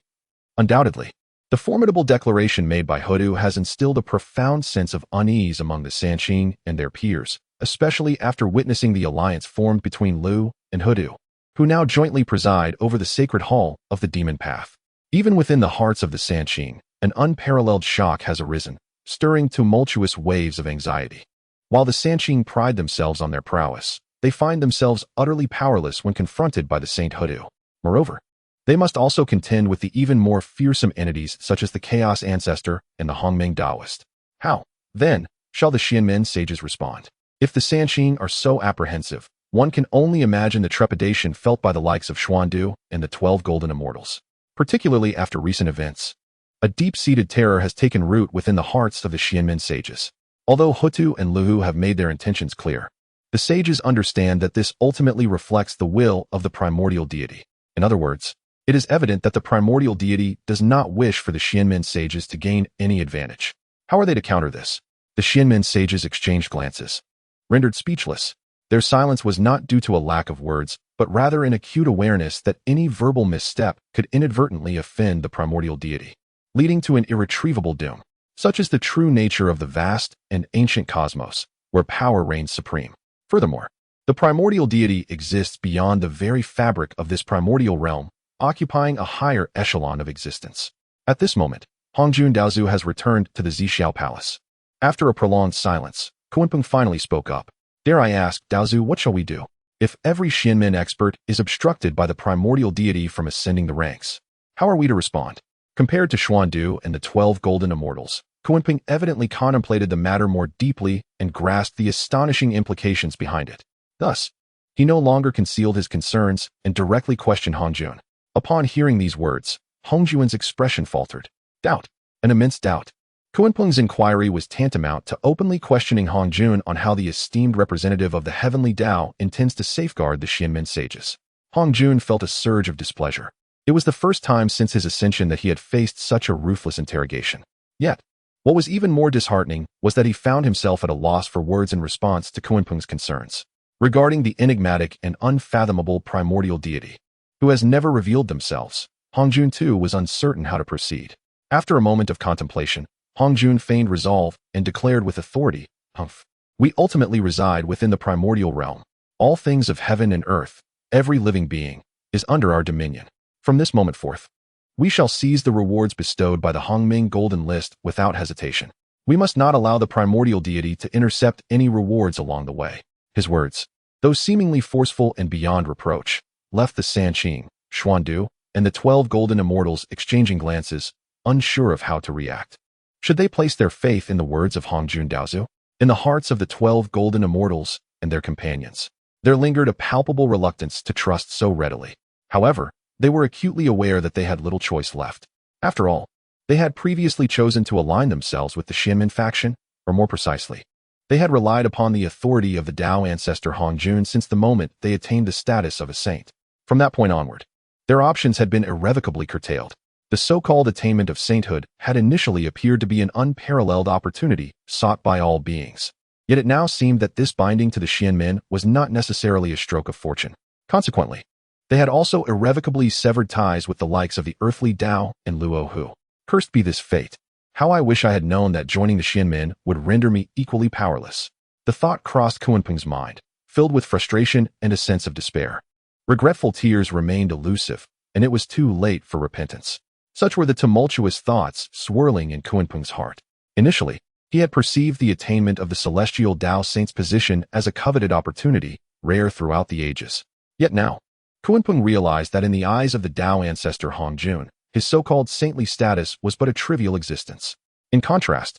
A: Undoubtedly, the formidable declaration made by Hutu has instilled a profound sense of unease among the Sanqing and their peers, especially after witnessing the alliance formed between Lu and Hutu, who now jointly preside over the sacred hall of the demon path. Even within the hearts of the Sanqing, an unparalleled shock has arisen, stirring tumultuous waves of anxiety. While the Sanqing pride themselves on their prowess, they find themselves utterly powerless when confronted by the Saint Hutu. Moreover, they must also contend with the even more fearsome entities such as the Chaos Ancestor and the Hongmeng Taoist. How, then, shall the Xianmen sages respond? If the Sanqing are so apprehensive, one can only imagine the trepidation felt by the likes of Xuandu and the 12 Golden Immortals, particularly after recent events. A deep-seated terror has taken root within the hearts of the Xianmen sages. Although Hutu and Luhu have made their intentions clear, the sages understand that this ultimately reflects the will of the primordial deity. In other words, it is evident that the primordial deity does not wish for the Xianmen sages to gain any advantage. How are they to counter this? The Xianmen sages exchanged glances. Rendered speechless, their silence was not due to a lack of words, but rather an acute awareness that any verbal misstep could inadvertently offend the primordial deity, leading to an irretrievable doom. Such is the true nature of the vast and ancient cosmos, where power reigns supreme. Furthermore, the primordial deity exists beyond the very fabric of this primordial realm, occupying a higher echelon of existence. At this moment, Hongjun Daozu has returned to the Zixiao Palace. After a prolonged silence, Kunpeng finally spoke up. Dare I ask, Daozu, what shall we do? If every Xianmen expert is obstructed by the primordial deity from ascending the ranks, how are we to respond? Compared to Xuandu and the 12 Golden Immortals, Kunpeng evidently contemplated the matter more deeply and grasped the astonishing implications behind it. Thus, he no longer concealed his concerns and directly questioned Hongjun. Upon hearing these words, Hongjun's expression faltered. Doubt. An immense doubt. Kunpeng's inquiry was tantamount to openly questioning Hongjun on how the esteemed representative of the heavenly Tao intends to safeguard the Xianmen sages. Hongjun felt a surge of displeasure. It was the first time since his ascension that he had faced such a ruthless interrogation. Yet, what was even more disheartening was that he found himself at a loss for words in response to Kunpeng's concerns regarding the enigmatic and unfathomable primordial deity, who has never revealed themselves. Hongjun too was uncertain how to proceed. After a moment of contemplation, Hongjun feigned resolve and declared with authority, "Humph. We ultimately reside within the primordial realm. All things of heaven and earth, every living being, is under our dominion. From this moment forth, we shall seize the rewards bestowed by the Hongming Golden List without hesitation. We must not allow the primordial deity to intercept any rewards along the way." His words, though seemingly forceful and beyond reproach, left the Sanqing, Xuandu, and the 12 Golden Immortals exchanging glances, unsure of how to react. Should they place their faith in the words of Hongjun Daozu? In the hearts of the 12 Golden Immortals and their companions, there lingered a palpable reluctance to trust so readily. However, they were acutely aware that they had little choice left. After all, they had previously chosen to align themselves with the Xianmen faction, or more precisely, they had relied upon the authority of the Tao ancestor Hongjun since the moment they attained the status of a saint. From that point onward, their options had been irrevocably curtailed. The so-called attainment of sainthood had initially appeared to be an unparalleled opportunity sought by all beings. Yet it now seemed that this binding to the Xianmen was not necessarily a stroke of fortune. Consequently, they had also irrevocably severed ties with the likes of the earthly Tao and Luo Hu. Cursed be this fate. How I wish I had known that joining the Xianmen would render me equally powerless. The thought crossed Kunpeng's mind, filled with frustration and a sense of despair. Regretful tears remained elusive, and it was too late for repentance. Such were the tumultuous thoughts swirling in Kunpeng's heart. Initially, he had perceived the attainment of the celestial Tao saint's position as a coveted opportunity, rare throughout the ages. Yet now, Kunpeng realized that in the eyes of the Tao ancestor Hongjun, his so-called saintly status was but a trivial existence. In contrast,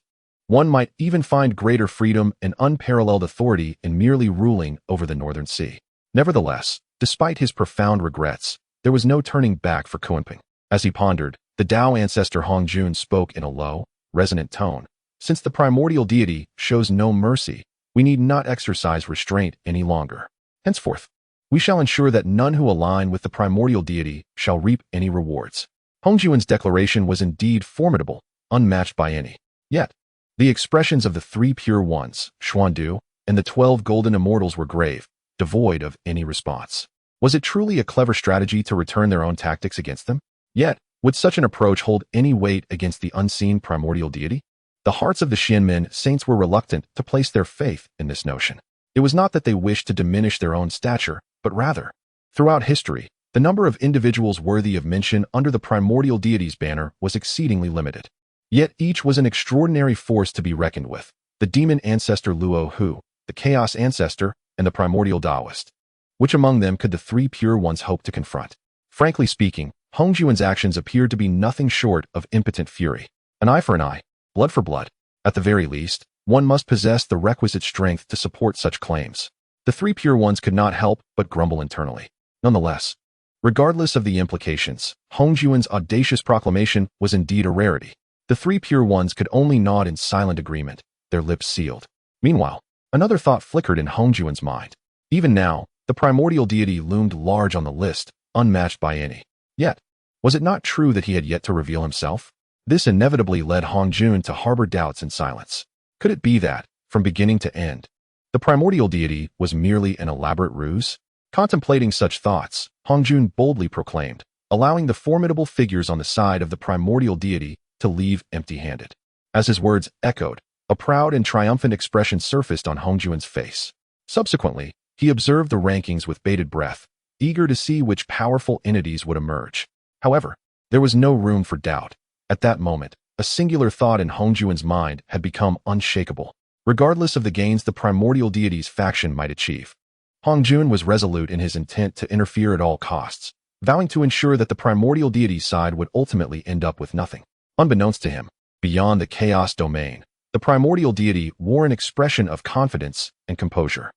A: one might even find greater freedom and unparalleled authority in merely ruling over the Northern Sea. Nevertheless, despite his profound regrets, there was no turning back for Kunpeng. As he pondered, the Tao ancestor Hongjun spoke in a low, resonant tone. Since the primordial deity shows no mercy, we need not exercise restraint any longer. Henceforth, we shall ensure that none who align with the primordial deity shall reap any rewards. Hongjun's declaration was indeed formidable, unmatched by any. Yet, the expressions of the three pure ones, Xuandu, and the 12 Golden Immortals were grave, devoid of any response. Was it truly a clever strategy to return their own tactics against them? Yet, would such an approach hold any weight against the unseen primordial deity? The hearts of the Xianmen saints were reluctant to place their faith in this notion. It was not that they wished to diminish their own stature, but rather, throughout history, the number of individuals worthy of mention under the primordial deity's banner was exceedingly limited. Yet each was an extraordinary force to be reckoned with: the demon ancestor Luo Hu, the chaos ancestor, and the primordial Taoist. Which among them could the three pure ones hope to confront? Frankly speaking, Hongjun's actions appeared to be nothing short of impotent fury. An eye for an eye, blood for blood. At the very least, one must possess the requisite strength to support such claims. The three pure ones could not help but grumble internally. Nonetheless, regardless of the implications, Hongjuan's audacious proclamation was indeed a rarity. The three pure ones could only nod in silent agreement, their lips sealed. Meanwhile, another thought flickered in Hongjuan's mind. Even now, the primordial deity loomed large on the list, unmatched by any. Yet, was it not true that he had yet to reveal himself? This inevitably led Hongjun to harbor doubts in silence. Could it be that, from beginning to end, the primordial deity was merely an elaborate ruse? Contemplating such thoughts, Hongjun boldly proclaimed, allowing the formidable figures on the side of the primordial deity to leave empty-handed. As his words echoed, a proud and triumphant expression surfaced on Hongjuan's face. Subsequently, he observed the rankings with bated breath, eager to see which powerful entities would emerge. However, there was no room for doubt. At that moment, a singular thought in Hongjuan's mind had become unshakable. Regardless of the gains the primordial deity's faction might achieve, Hongjun was resolute in his intent to interfere at all costs, vowing to ensure that the primordial deity's side would ultimately end up with nothing. Unbeknownst to him, beyond the chaos domain, the primordial deity wore an expression of confidence and composure.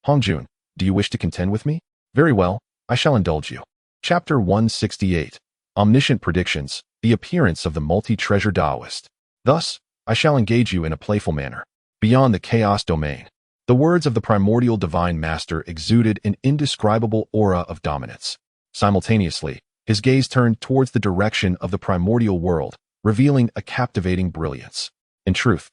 A: Hongjun, do you wish to contend with me? Very well, I shall indulge you. Chapter 168. Omniscient Predictions, the Appearance of the Multi-Treasure Taoist. Thus, I shall engage you in a playful manner. Beyond the chaos domain, the words of the primordial divine master exuded an indescribable aura of dominance. Simultaneously, his gaze turned towards the direction of the primordial world, revealing a captivating brilliance. In truth,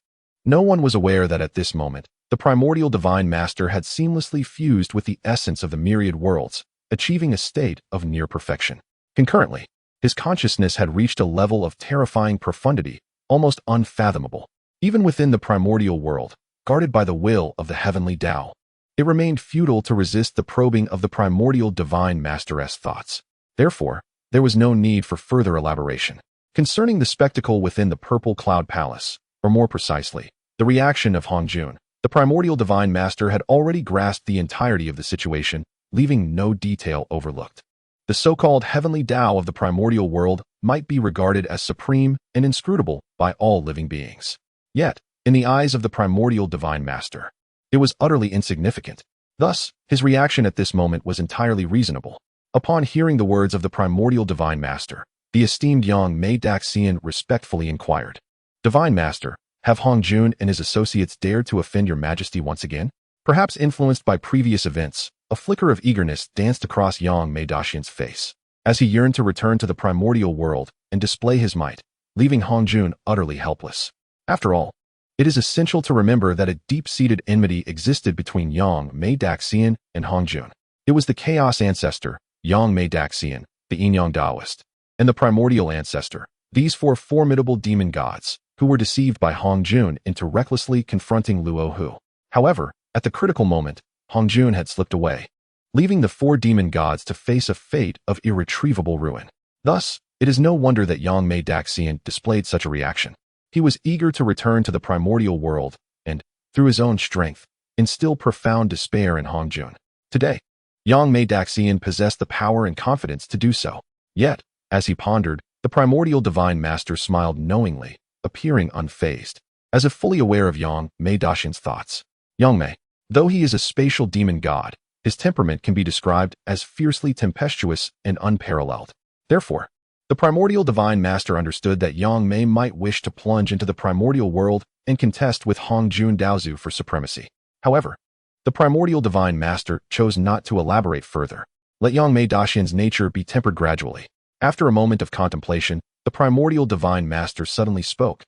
A: no one was aware that at this moment, the primordial divine master had seamlessly fused with the essence of the myriad worlds, achieving a state of near perfection. Concurrently, his consciousness had reached a level of terrifying profundity, almost unfathomable. Even within the primordial world, guarded by the will of the heavenly Tao, it remained futile to resist the probing of the primordial divine master's thoughts. Therefore, there was no need for further elaboration. Concerning the spectacle within the Purple Cloud Palace, or more precisely, the reaction of Hongjun, the primordial divine master had already grasped the entirety of the situation, leaving no detail overlooked. The so-called heavenly Tao of the primordial world might be regarded as supreme and inscrutable by all living beings. Yet, in the eyes of the primordial divine master, it was utterly insignificant. Thus, his reaction at this moment was entirely reasonable. Upon hearing the words of the primordial divine master, the esteemed Yang Mei Daxian respectfully inquired, "Divine Master, have Hongjun and his associates dared to offend your majesty once again?" Perhaps influenced by previous events, a flicker of eagerness danced across Yang Mei Daxian's face, as he yearned to return to the primordial world and display his might, leaving Hongjun utterly helpless. After all, it is essential to remember that a deep-seated enmity existed between Yang Mei Daxian and Hongjun. It was the chaos ancestor, Yang Mei Daxian, the Yin-Yang Taoist, and the primordial ancestor, these four formidable demon gods, who were deceived by Hongjun into recklessly confronting Luo Hu. However, at the critical moment, Hongjun had slipped away, leaving the four demon gods to face a fate of irretrievable ruin. Thus, it is no wonder that Yang Mei Daxian displayed such a reaction. He was eager to return to the primordial world and, through his own strength, instill profound despair in Hongjun. Today, Yang Mei Daxian possessed the power and confidence to do so. Yet, as he pondered, the primordial divine master smiled knowingly, appearing unfazed, as if fully aware of Yang Mei Daxian's thoughts. Yang Mei, though he is a spatial demon god, his temperament can be described as fiercely tempestuous and unparalleled. Therefore, the primordial divine master understood that Yang Mei might wish to plunge into the primordial world and contest with Hongjun Daozu for supremacy. However, the primordial divine master chose not to elaborate further. Let Yang Mei Daxian's nature be tempered gradually. After a moment of contemplation, the primordial divine master suddenly spoke.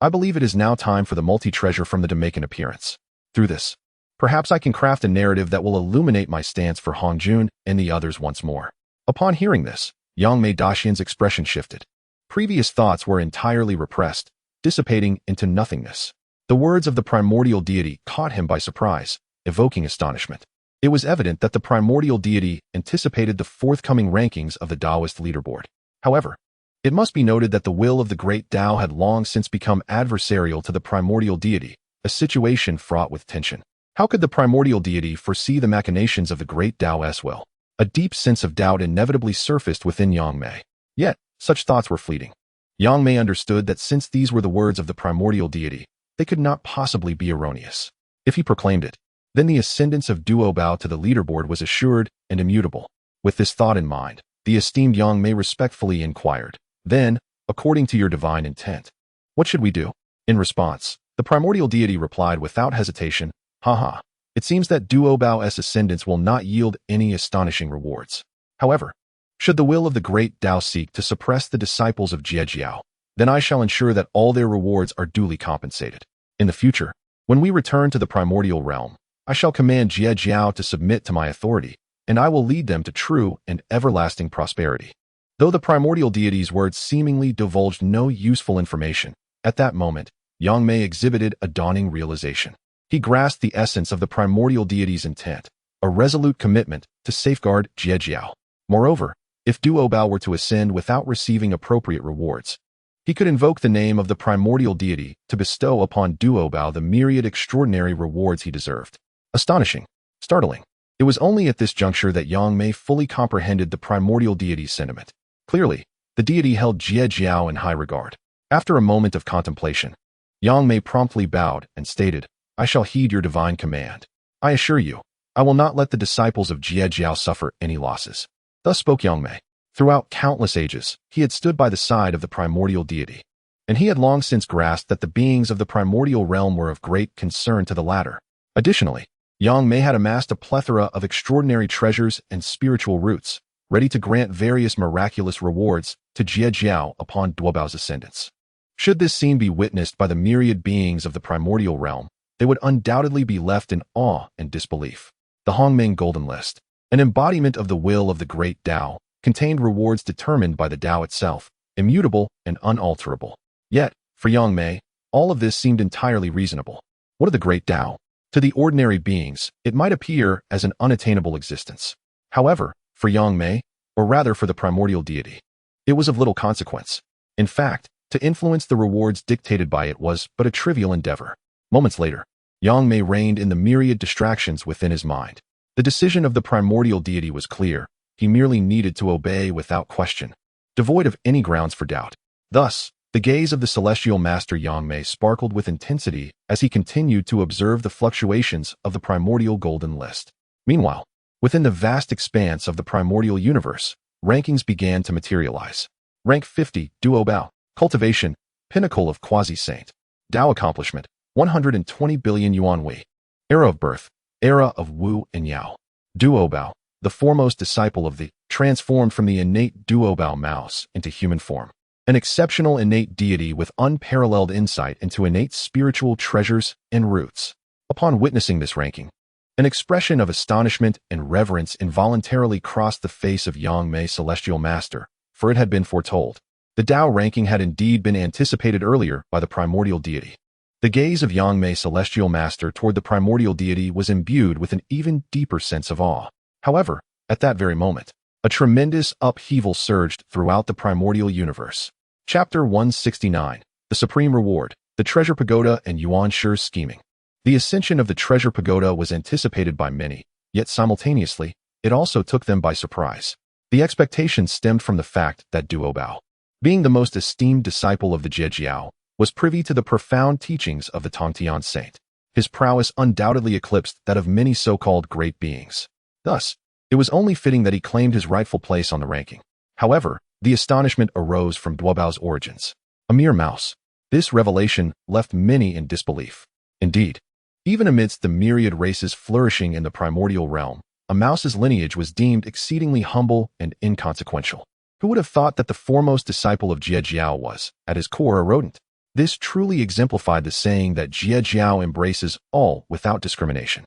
A: I believe it is now time for the multi-treasure from the to make an appearance. Through this, perhaps I can craft a narrative that will illuminate my stance for Hongjun and the others once more. Upon hearing this, Yang Mei Daxian's expression shifted. Previous thoughts were entirely repressed, dissipating into nothingness. The words of the primordial deity caught him by surprise, evoking astonishment. It was evident that the primordial deity anticipated the forthcoming rankings of the Taoist leaderboard. However, it must be noted that the will of the Great Dao had long since become adversarial to the primordial deity, a situation fraught with tension. How could the primordial deity foresee the machinations of the Great Dao's will? A deep sense of doubt inevitably surfaced within Yang Mei. Yet, such thoughts were fleeting. Yang Mei understood that since these were the words of the primordial deity, they could not possibly be erroneous. If he proclaimed it, Then the ascendance of Duo Bao to the leaderboard was assured and immutable. With this thought in mind, the esteemed Yang Mei respectfully inquired, "Then, according to your divine intent, what should we do?" In response, the primordial deity replied without hesitation, "Haha, it seems that Duo Bao's ascendance will not yield any astonishing rewards. However, should the will of the Great Dao seek to suppress the disciples of Jie Jiao, then I shall ensure that all their rewards are duly compensated. In the future, when we return to the primordial realm, I shall command Jie Jiao to submit to my authority, and I will lead them to true and everlasting prosperity." Though the primordial deity's words seemingly divulged no useful information, at that moment, Yang Mei exhibited a dawning realization. He grasped the essence of the primordial deity's intent, a resolute commitment to safeguard Jie Jiao. Moreover, if Duo Bao were to ascend without receiving appropriate rewards, he could invoke the name of the primordial deity to bestow upon Duo Bao the myriad extraordinary rewards he deserved. Astonishing, startling. It was only at this juncture that Yang Mei fully comprehended the primordial deity's sentiment. Clearly, the deity held Jie Jiao in high regard. After a moment of contemplation, Yang Mei promptly bowed and stated, "I shall heed your divine command. I assure you, I will not let the disciples of Jie Jiao suffer any losses." Thus spoke Yang Mei. Throughout countless ages, he had stood by the side of the primordial deity, and he had long since grasped that the beings of the primordial realm were of great concern to the latter. Additionally, Yang Mei had amassed a plethora of extraordinary treasures and spiritual roots, ready to grant various miraculous rewards to Jie Jiao upon Duo Bao's ascendance. Should this scene be witnessed by the myriad beings of the primordial realm, they would undoubtedly be left in awe and disbelief. The Hongming Golden List, an embodiment of the will of the Great Dao, contained rewards determined by the Dao itself, immutable and unalterable. Yet, for Yang Mei, all of this seemed entirely reasonable. What of the Great Dao? To the ordinary beings, it might appear as an unattainable existence. However, for Yang Mei, or rather for the primordial deity, it was of little consequence. In fact, to influence the rewards dictated by it was but a trivial endeavor. Moments later, Yang Mei reigned in the myriad distractions within his mind. The decision of the primordial deity was clear. He merely needed to obey without question, devoid of any grounds for doubt. Thus, the gaze of the celestial master Yang Mei sparkled with intensity as he continued to observe the fluctuations of the primordial golden list. Meanwhile, within the vast expanse of the primordial universe, rankings began to materialize. Rank 50, Duo Bao. Cultivation, Pinnacle of Quasi-Saint. Dao Accomplishment, 120 billion yuan Wei. Era of Birth, Era of Wu and Yao. Duo Bao, the foremost disciple of the, transformed from the innate Duo Bao mouse into human form. An exceptional innate deity with unparalleled insight into innate spiritual treasures and roots. Upon witnessing this ranking, an expression of astonishment and reverence involuntarily crossed the face of Yang Mei Celestial Master, for it had been foretold. The Dao ranking had indeed been anticipated earlier by the primordial deity. The gaze of Yang Mei Celestial Master toward the primordial deity was imbued with an even deeper sense of awe. However, at that very moment, a tremendous upheaval surged throughout the primordial universe. Chapter 169, The Supreme Reward, the Treasure Pagoda and Yuan Shi's Scheming. The ascension of the Treasure Pagoda was anticipated by many, yet simultaneously, it also took them by surprise. The expectation stemmed from the fact that Duo Bao, being the most esteemed disciple of the Jie Jiao, was privy to the profound teachings of the Tongtian saint. His prowess undoubtedly eclipsed that of many so-called great beings. Thus, it was only fitting that he claimed his rightful place on the ranking. However, the astonishment arose from Duo Bao's origins. A mere mouse. This revelation left many in disbelief. Indeed, even amidst the myriad races flourishing in the primordial realm, a mouse's lineage was deemed exceedingly humble and inconsequential. Who would have thought that the foremost disciple of Jie Jiao was, at his core, a rodent? This truly exemplified the saying that Jie Jiao embraces all without discrimination.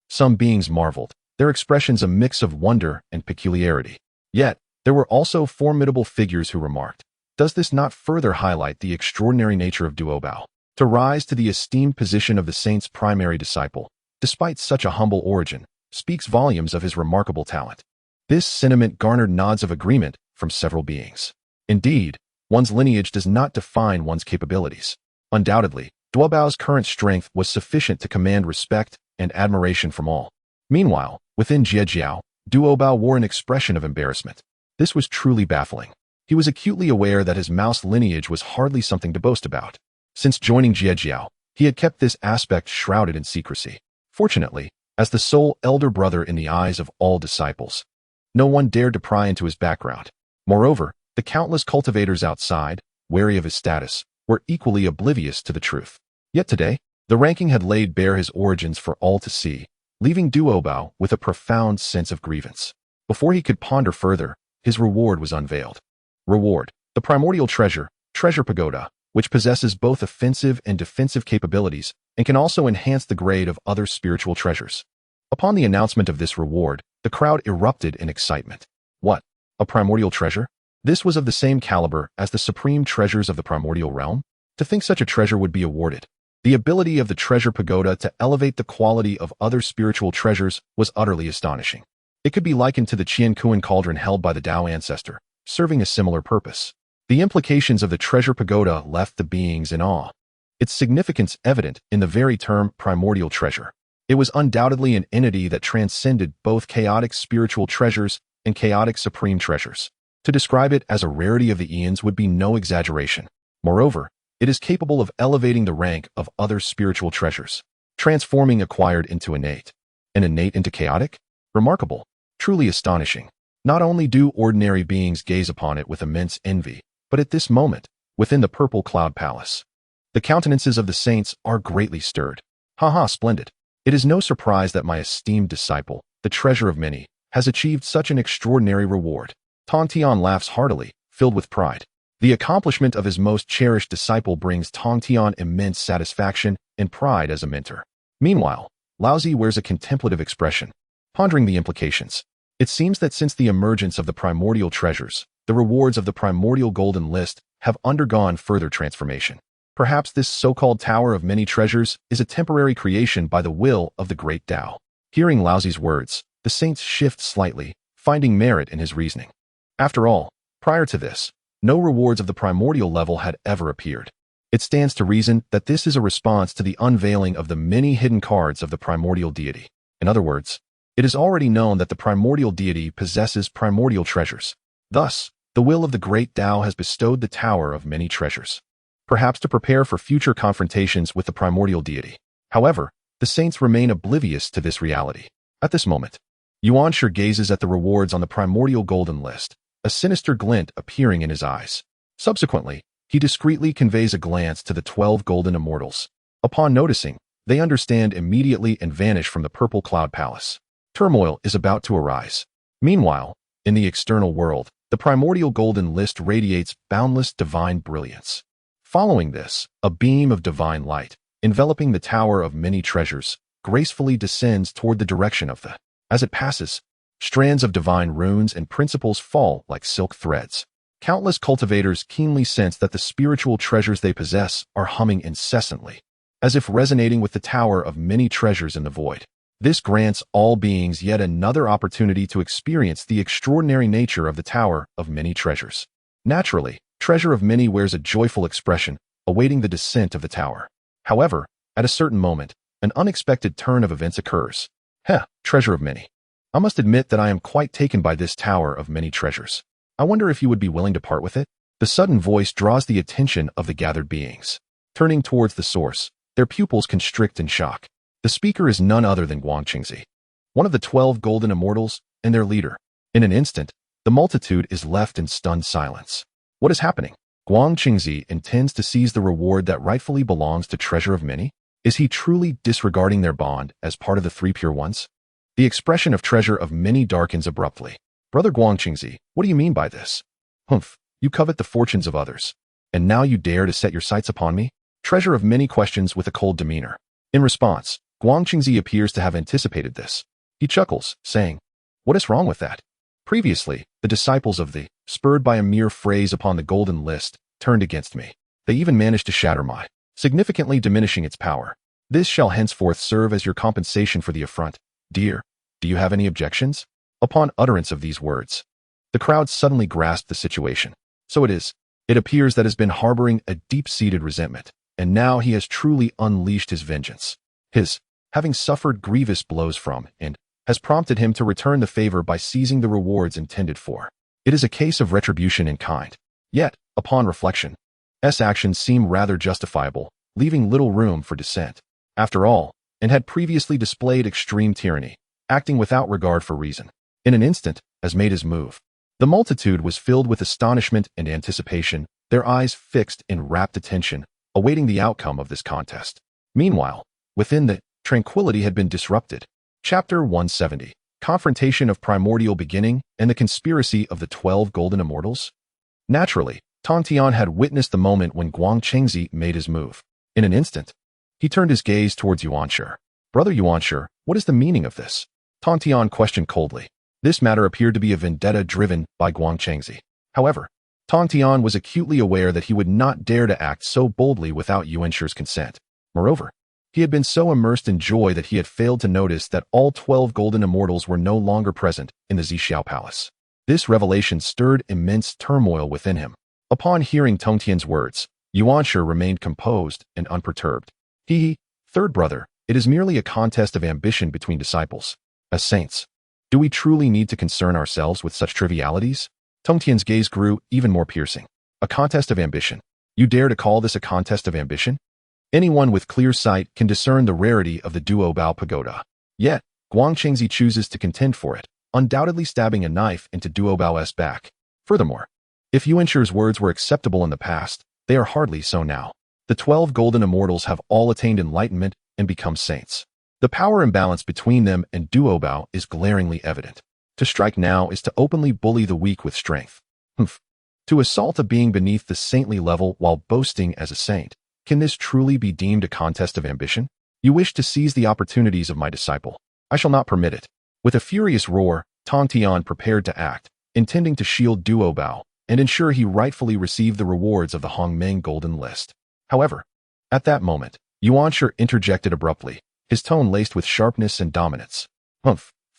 A: Some beings marveled, their expressions a mix of wonder and peculiarity. Yet, there were also formidable figures who remarked, "Does this not further highlight the extraordinary nature of Duo Bao? To rise to the esteemed position of the saint's primary disciple, despite such a humble origin, speaks volumes of his remarkable talent." This sentiment garnered nods of agreement from several beings. Indeed, one's lineage does not define one's capabilities. Undoubtedly, Duo Bao's current strength was sufficient to command respect and admiration from all. Meanwhile, within Jie Jiao, Duo Bao wore an expression of embarrassment. This was truly baffling. He was acutely aware that his mouse lineage was hardly something to boast about. Since joining Jie Jiao, he had kept this aspect shrouded in secrecy. Fortunately, as the sole elder brother in the eyes of all disciples. No one dared to pry into his background. Moreover, the countless cultivators outside, wary of his status, were equally oblivious to the truth. Yet today, the ranking had laid bare his origins for all to see, leaving Duobao with a profound sense of grievance. Before he could ponder further, his reward was unveiled. Reward: the primordial treasure, Treasure Pagoda, which possesses both offensive and defensive capabilities and can also enhance the grade of other spiritual treasures. Upon the announcement of this reward, the crowd erupted in excitement. What? A primordial treasure? This was of the same caliber as the supreme treasures of the primordial realm? To think such a treasure would be awarded. The ability of the Treasure Pagoda to elevate the quality of other spiritual treasures was utterly astonishing. It could be likened to the Qiankuan cauldron held by the Dao ancestor, serving a similar purpose. The implications of the Treasure Pagoda left the beings in awe. Its significance evident in the very term primordial treasure. It was undoubtedly an entity that transcended both chaotic spiritual treasures and chaotic supreme treasures. To describe it as a rarity of the eons would be no exaggeration. Moreover, it is capable of elevating the rank of other spiritual treasures, transforming acquired into innate, and innate into chaotic? Remarkable, truly astonishing. Not only do ordinary beings gaze upon it with immense envy, but at this moment, within the purple cloud palace, the countenances of the saints are greatly stirred. Splendid. It is no surprise that my esteemed disciple, the treasure of many, has achieved such an extraordinary reward. Tong Tian laughs heartily, filled with pride. The accomplishment of his most cherished disciple brings Tong Tian immense satisfaction and pride as a mentor. Meanwhile, Laozi wears a contemplative expression, pondering the implications. It seems that since the emergence of the primordial treasures, the rewards of the primordial golden list have undergone further transformation. Perhaps this so-called Tower of Many Treasures is a temporary creation by the will of the Great Dao. Hearing Laozi's words, the saints shift slightly, finding merit in his reasoning. After all, prior to this, no rewards of the primordial level had ever appeared. It stands to reason that this is a response to the unveiling of the many hidden cards of the primordial deity. In other words, it is already known that the primordial deity possesses primordial treasures. Thus, the will of the Great Dao has bestowed the Tower of Many Treasures, perhaps to prepare for future confrontations with the primordial deity. However, the saints remain oblivious to this reality. At this moment, Yuan Shi gazes at the rewards on the primordial golden list, a sinister glint appearing in his eyes. Subsequently, he discreetly conveys a glance to the 12 golden immortals. Upon noticing, they understand immediately and vanish from the purple cloud palace. Turmoil is about to arise. Meanwhile, in the external world, the primordial golden list radiates boundless divine brilliance. Following this, a beam of divine light, enveloping the Tower of Many Treasures, gracefully descends toward the direction of the. As it passes, strands of divine runes and principles fall like silk threads. Countless cultivators keenly sense that the spiritual treasures they possess are humming incessantly, as if resonating with the Tower of Many Treasures in the void. This grants all beings yet another opportunity to experience the extraordinary nature of the Tower of Many Treasures. Naturally, Treasure of Many wears a joyful expression, awaiting the descent of the tower. However, at a certain moment, an unexpected turn of events occurs. Treasure of Many. I must admit that I am quite taken by this Tower of Many Treasures. I wonder if you would be willing to part with it? The sudden voice draws the attention of the gathered beings. Turning towards the source, their pupils constrict in shock. The speaker is none other than Guang Qingzi, one of the 12 golden immortals and their leader. In an instant, the multitude is left in stunned silence. What is happening? Guang Qingzi intends to seize the reward that rightfully belongs to Treasure of Many? Is he truly disregarding their bond as part of the Three Pure Ones? The expression of Treasure of Many darkens abruptly. Brother Guang Qingzi, what do you mean by this? Humph, you covet the fortunes of others, and now you dare to set your sights upon me? Treasure of Many questions with a cold demeanor. In response, Guang Qingzi appears to have anticipated this. He chuckles, saying, "What is wrong with that?" Previously, the disciples of the, spurred by a mere phrase upon the golden list, turned against me. They even managed to shatter my, significantly diminishing its power. This shall henceforth serve as your compensation for the affront. Dear, do you have any objections? Upon utterance of these words, the crowd suddenly grasped the situation. So it appears that has been harboring a deep-seated resentment, and now he has truly unleashed his vengeance. Having suffered grievous blows from, and has prompted him to return the favor by seizing the rewards intended for. It is a case of retribution in kind. Yet, upon reflection, actions seem rather justifiable, leaving little room for dissent. After all, and had previously displayed extreme tyranny, acting without regard for reason. In an instant, as made his move, the multitude was filled with astonishment and anticipation, their eyes fixed in rapt attention, awaiting the outcome of this contest. Meanwhile, within the tranquility had been disrupted. Chapter 170. Confrontation of Primordial Beginning and the Conspiracy of the 12 Golden Immortals. Naturally, Tong Tian had witnessed the moment when Guang Chengzi made his move. In an instant, he turned his gaze towards Yuanshi. Brother Yuanshi, what is the meaning of this? Tong Tian questioned coldly. This matter appeared to be a vendetta driven by Guang Chengzi. However, Tong Tian was acutely aware that he would not dare to act so boldly without Yuanshi's consent. Moreover, he had been so immersed in joy that he had failed to notice that all 12 golden immortals were no longer present in the Zixiao Palace. This revelation stirred immense turmoil within him. Upon hearing Tong Tian's words, Yuanshi remained composed and unperturbed. Third brother, it is merely a contest of ambition between disciples. As saints, do we truly need to concern ourselves with such trivialities? Tong Tian's gaze grew even more piercing. A contest of ambition. You dare to call this a contest of ambition? Anyone with clear sight can discern the rarity of the Duobao Pagoda. Yet, Guang Chengzi chooses to contend for it, undoubtedly stabbing a knife into Duobao's back. Furthermore, if Yuanshi's words were acceptable in the past, they are hardly so now. The 12 golden immortals have all attained enlightenment and become saints. The power imbalance between them and Duobao is glaringly evident. To strike now is to openly bully the weak with strength. To assault a being beneath the saintly level while boasting as a saint. Can this truly be deemed a contest of ambition? You wish to seize the opportunities of my disciple. I shall not permit it. With a furious roar, Tong Tian prepared to act, intending to shield Duobao and ensure he rightfully received the rewards of the Hongmeng Golden List. However, at that moment, Yuanshi interjected abruptly, his tone laced with sharpness and dominance.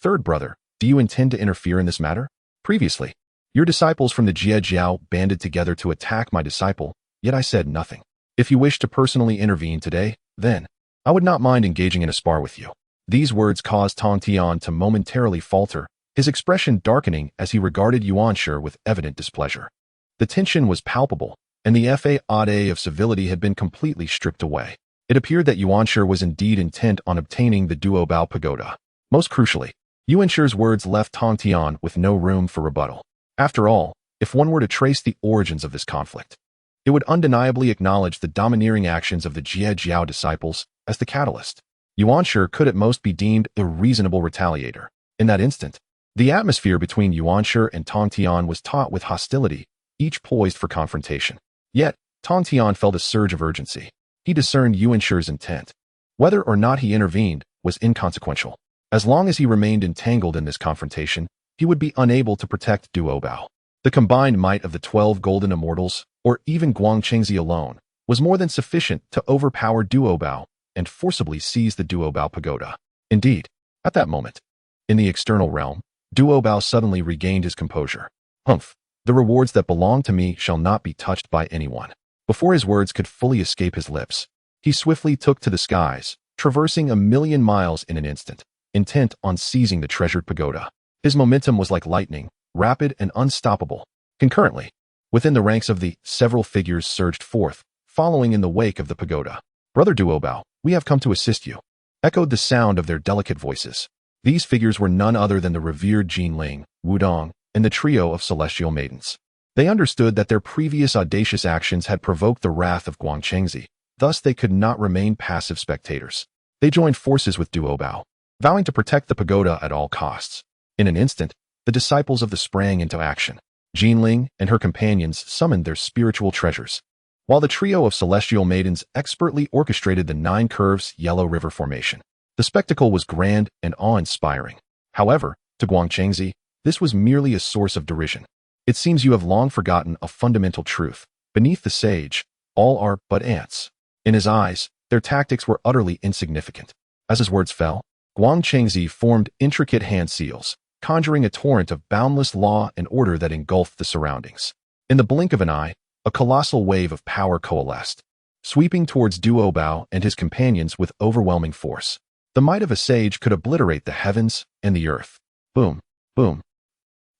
A: Third brother, do you intend to interfere in this matter? Previously, your disciples from the Jiejiao banded together to attack my disciple, yet I said nothing. If you wish to personally intervene today, then I would not mind engaging in a spar with you. These words caused Tong Tian to momentarily falter, his expression darkening as he regarded Yuanshi with evident displeasure. The tension was palpable, and the facade of civility had been completely stripped away. It appeared that Yuanshi was indeed intent on obtaining the Duobao Pagoda. Most crucially, Yuanshi's words left Tong Tian with no room for rebuttal. After all, if one were to trace the origins of this conflict, it would undeniably acknowledge the domineering actions of the Jiejiao disciples as the catalyst. Yuanshi could at most be deemed a reasonable retaliator. In that instant, the atmosphere between Yuanshi and Tong Tian was taut with hostility, each poised for confrontation. Yet, Tong Tian felt a surge of urgency. He discerned Yuanshi's intent. Whether or not he intervened was inconsequential. As long as he remained entangled in this confrontation, he would be unable to protect Duobao. The combined might of the 12 golden immortals, or even Guang Chengzi alone, was more than sufficient to overpower Duobao and forcibly seize the Duobao Pagoda. Indeed, at that moment, in the external realm, Duobao suddenly regained his composure. The rewards that belong to me shall not be touched by anyone. Before his words could fully escape his lips, he swiftly took to the skies, traversing 1,000,000 miles in an instant, intent on seizing the treasured pagoda. His momentum was like lightning, rapid and unstoppable. Concurrently, within the ranks of the several figures surged forth, following in the wake of the pagoda. Brother Duobao, we have come to assist you, echoed the sound of their delicate voices. These figures were none other than the revered Jinling, Wudong, and the trio of celestial maidens. They understood that their previous audacious actions had provoked the wrath of Guang Chengzi, thus they could not remain passive spectators. They joined forces with Duobao, vowing to protect the pagoda at all costs. In an instant, the disciples of the sprang into action. Jinling and her companions summoned their spiritual treasures, while the trio of celestial maidens expertly orchestrated the 9 curves Yellow River formation. The spectacle was grand and awe-inspiring. However, to Guang Chengzi, this was merely a source of derision. It seems you have long forgotten a fundamental truth. Beneath the sage, all are but ants. In his eyes, their tactics were utterly insignificant. As his words fell, Guang Chengzi formed intricate hand seals, conjuring a torrent of boundless law and order that engulfed the surroundings. In the blink of an eye, a colossal wave of power coalesced, sweeping towards Duobao and his companions with overwhelming force. The might of a sage could obliterate the heavens and the earth. Boom, boom.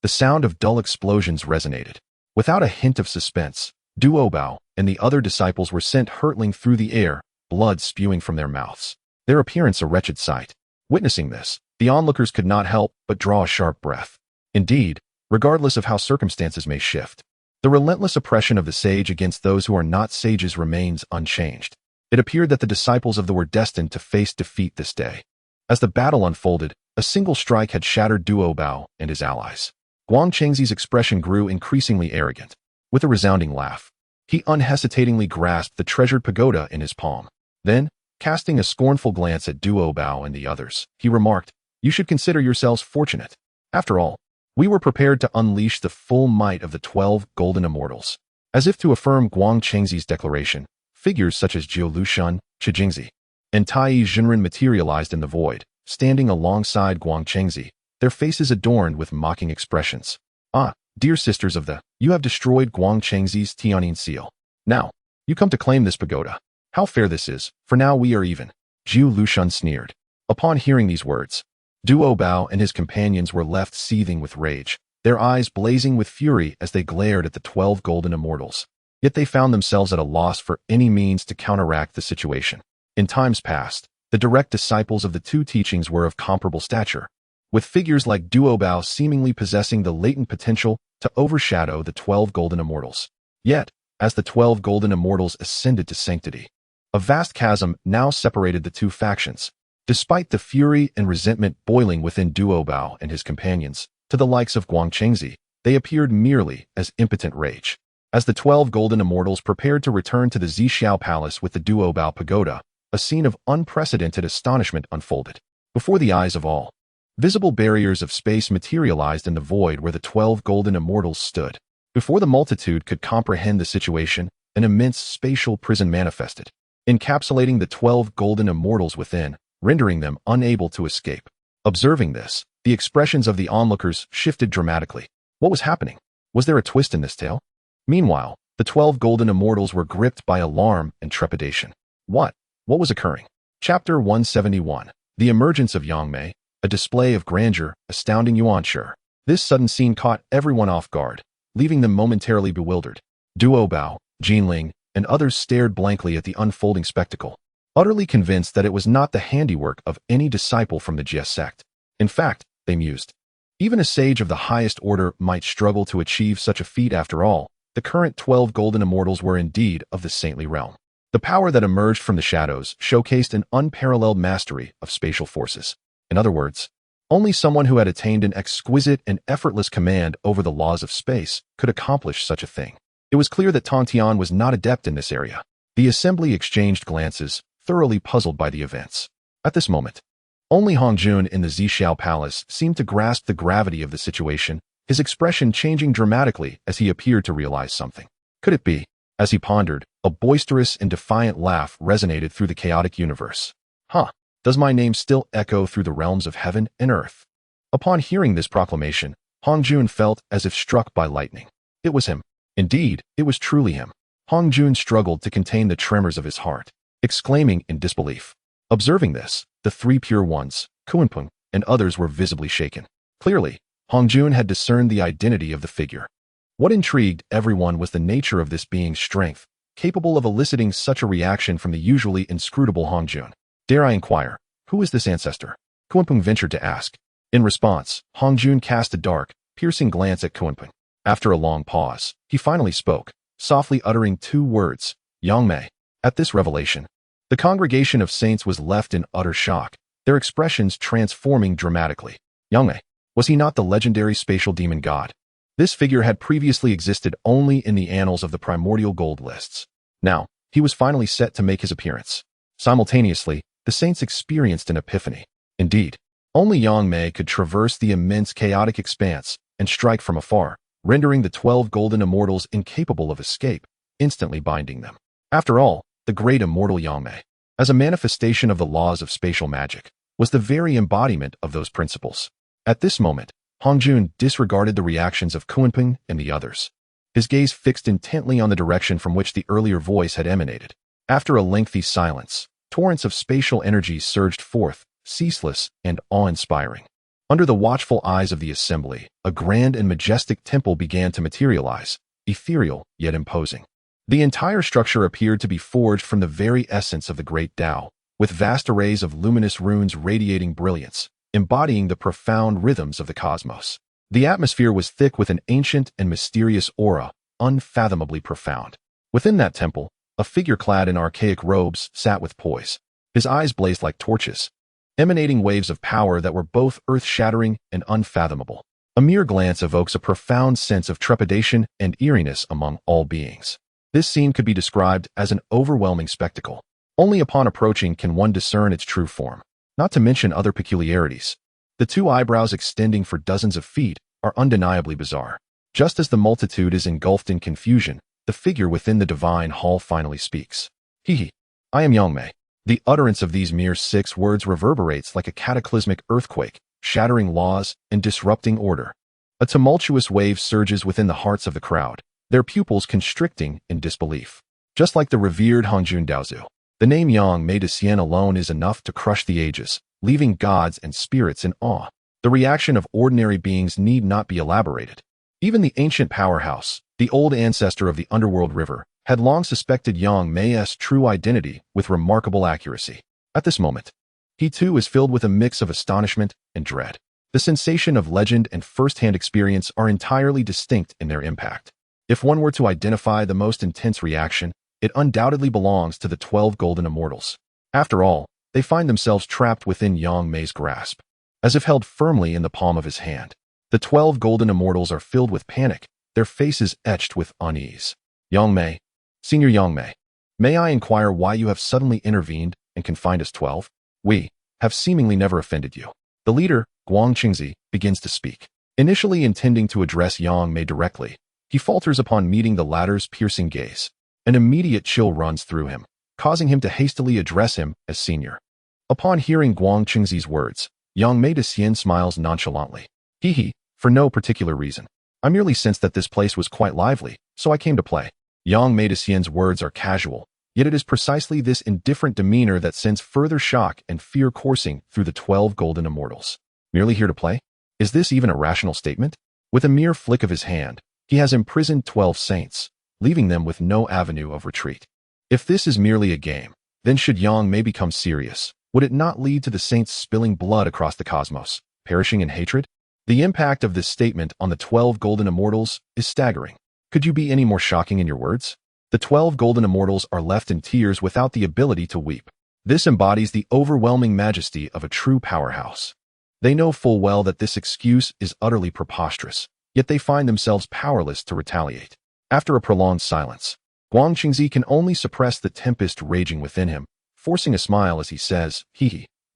A: The sound of dull explosions resonated. Without a hint of suspense, Duobao and the other disciples were sent hurtling through the air, blood spewing from their mouths. their appearance a wretched sight. Witnessing this, the onlookers could not help but draw a sharp breath. Indeed, regardless of how circumstances may shift, the relentless oppression of the sage against those who are not sages remains unchanged. It appeared that the disciples of the were destined to face defeat this day. As the battle unfolded, a single strike had shattered Duo Bao and his allies. Guang Chengxi's expression grew increasingly arrogant. With a resounding laugh, he unhesitatingly grasped the treasured pagoda in his palm. Then, casting a scornful glance at Duo Bao and the others, he remarked, "You should consider yourselves fortunate. After all, we were prepared to unleash the full might of the 12 golden immortals." As if to affirm Guang Chengxi's declaration, figures such as Jiu Lushan, Qi Jingzi, and Tai Jinren materialized in the void, standing alongside Guang Chengxi, their faces adorned with mocking expressions. "Ah, dear sisters of the, you have destroyed Guang Chengxi's Tianyin seal. Now, you come to claim this pagoda. How fair this is, for now we are even." Jiu Lushan sneered. Upon hearing these words, Duo Bao and his companions were left seething with rage, their eyes blazing with fury as they glared at the 12 golden immortals. Yet they found themselves at a loss for any means to counteract the situation. In times past, the direct disciples of the two teachings were of comparable stature, with figures like Duo Bao seemingly possessing the latent potential to overshadow the 12 golden immortals. Yet, as the 12 golden immortals ascended to sanctity, a vast chasm now separated the two factions. Despite the fury and resentment boiling within Duo Bao and his companions, to the likes of Guang Chengxi, they appeared merely as impotent rage. As the 12 golden immortals prepared to return to the Zixiao Palace with the Duo Bao pagoda, a scene of unprecedented astonishment unfolded. Before the eyes of all, visible barriers of space materialized in the void where the 12 golden immortals stood. Before the multitude could comprehend the situation, an immense spatial prison manifested, encapsulating the 12 golden immortals within, rendering them unable to escape. Observing this, the expressions of the onlookers shifted dramatically. What was happening? Was there a twist in this tale? Meanwhile, the 12 golden immortals were gripped by alarm and trepidation. What was occurring? Chapter 171. The emergence of Yang Mei, a display of grandeur, astounding Yuanshi. This sudden scene caught everyone off guard, leaving them momentarily bewildered. Duo Bao, Jinling, and others stared blankly at the unfolding spectacle, utterly convinced that it was not the handiwork of any disciple from the Jie sect. In fact, they mused, even a sage of the highest order might struggle to achieve such a feat. After all, the current 12 golden immortals were indeed of the saintly realm. The power that emerged from the shadows showcased an unparalleled mastery of spatial forces. In other words, only someone who had attained an exquisite and effortless command over the laws of space could accomplish such a thing. It was clear that Tong Tian was not adept in this area. The assembly exchanged glances, thoroughly puzzled by the events. At this moment, only Hong Jun in the Zixiao Palace seemed to grasp the gravity of the situation, his expression changing dramatically as he appeared to realize something. Could it be? As he pondered, a boisterous and defiant laugh resonated through the chaotic universe. "Huh, does my name still echo through the realms of heaven and earth?" Upon hearing this proclamation, Hong Jun felt as if struck by lightning. It was him. Indeed, it was truly him. Hong Jun struggled to contain the tremors of his heart, exclaiming in disbelief. Observing this, the three pure ones, Kunpeng, and others were visibly shaken. Clearly, Hong Jun had discerned the identity of the figure. What intrigued everyone was the nature of this being's strength, capable of eliciting such a reaction from the usually inscrutable Hong Jun. "Dare I inquire, who is this ancestor?" Kunpeng ventured to ask. In response, Hong Jun cast a dark, piercing glance at Kunpeng. After a long pause, he finally spoke, softly uttering two words, "Yang Mei." At this revelation, the congregation of saints was left in utter shock, their expressions transforming dramatically. Yang Mei, was he not the legendary spatial demon god? This figure had previously existed only in the annals of the Primordial Gold lists. Now, he was finally set to make his appearance. Simultaneously, the saints experienced an epiphany. Indeed, only Yang Mei could traverse the immense chaotic expanse and strike from afar, rendering the 12 golden immortals incapable of escape, instantly binding them. After all, the great immortal Yang Mei, as a manifestation of the laws of spatial magic, was the very embodiment of those principles. At this moment, Hong Jun disregarded the reactions of Kunpeng and the others, his gaze fixed intently on the direction from which the earlier voice had emanated. After a lengthy silence, torrents of spatial energy surged forth, ceaseless and awe-inspiring. Under the watchful eyes of the assembly, a grand and majestic temple began to materialize, ethereal yet imposing. The entire structure appeared to be forged from the very essence of the Great Dao, with vast arrays of luminous runes radiating brilliance, embodying the profound rhythms of the cosmos. The atmosphere was thick with an ancient and mysterious aura, unfathomably profound. Within that temple, a figure clad in archaic robes sat with poise. His eyes blazed like torches, emanating waves of power that were both earth-shattering and unfathomable. A mere glance evokes a profound sense of trepidation and eeriness among all beings. This scene could be described as an overwhelming spectacle. Only upon approaching can one discern its true form, not to mention other peculiarities. The two eyebrows extending for dozens of feet are undeniably bizarre. Just as the multitude is engulfed in confusion, the figure within the divine hall finally speaks. He, I am Yangmei. The utterance of these mere 6 words reverberates like a cataclysmic earthquake, shattering laws and disrupting order. A tumultuous wave surges within the hearts of the crowd, their pupils constricting in disbelief. Just like the revered Hongjun Daozu, the name Yang Mei de Xian alone is enough to crush the ages, leaving gods and spirits in awe. The reaction of ordinary beings need not be elaborated. Even the ancient powerhouse, the old ancestor of the underworld river, had long suspected Yang Mei's true identity with remarkable accuracy. At this moment, he too is filled with a mix of astonishment and dread. The sensation of legend and first-hand experience are entirely distinct in their impact. If one were to identify the most intense reaction, it undoubtedly belongs to the 12 golden immortals. After all, they find themselves trapped within Yang Mei's grasp, as if held firmly in the palm of his hand. The 12 golden immortals are filled with panic, their faces etched with unease. Yang Mei, Senior Yang Mei, may I inquire why you have suddenly intervened and confined us 12? We have seemingly never offended you. The leader, Guang Qingzi, begins to speak. Initially intending to address Yang Mei directly, he falters upon meeting the latter's piercing gaze. An immediate chill runs through him, causing him to hastily address him as senior. Upon hearing Guang Qingzi's words, Yang Mei de Xian smiles nonchalantly. For no particular reason. I merely sensed that this place was quite lively, so I came to play. Yang Mei de Xian's words are casual, yet it is precisely this indifferent demeanor that sends further shock and fear coursing through the 12 golden immortals. Merely here to play? Is this even a rational statement? With a mere flick of his hand, he has imprisoned 12 saints, leaving them with no avenue of retreat. If this is merely a game, then should Yang Mei become serious, would it not lead to the saints spilling blood across the cosmos, perishing in hatred? The impact of this statement on the 12 golden immortals is staggering. Could you be any more shocking in your words? The 12 golden immortals are left in tears without the ability to weep. This embodies the overwhelming majesty of a true powerhouse. They know full well that this excuse is utterly preposterous, yet they find themselves powerless to retaliate. After a prolonged silence, Guang Qingzi can only suppress the tempest raging within him, forcing a smile as he says,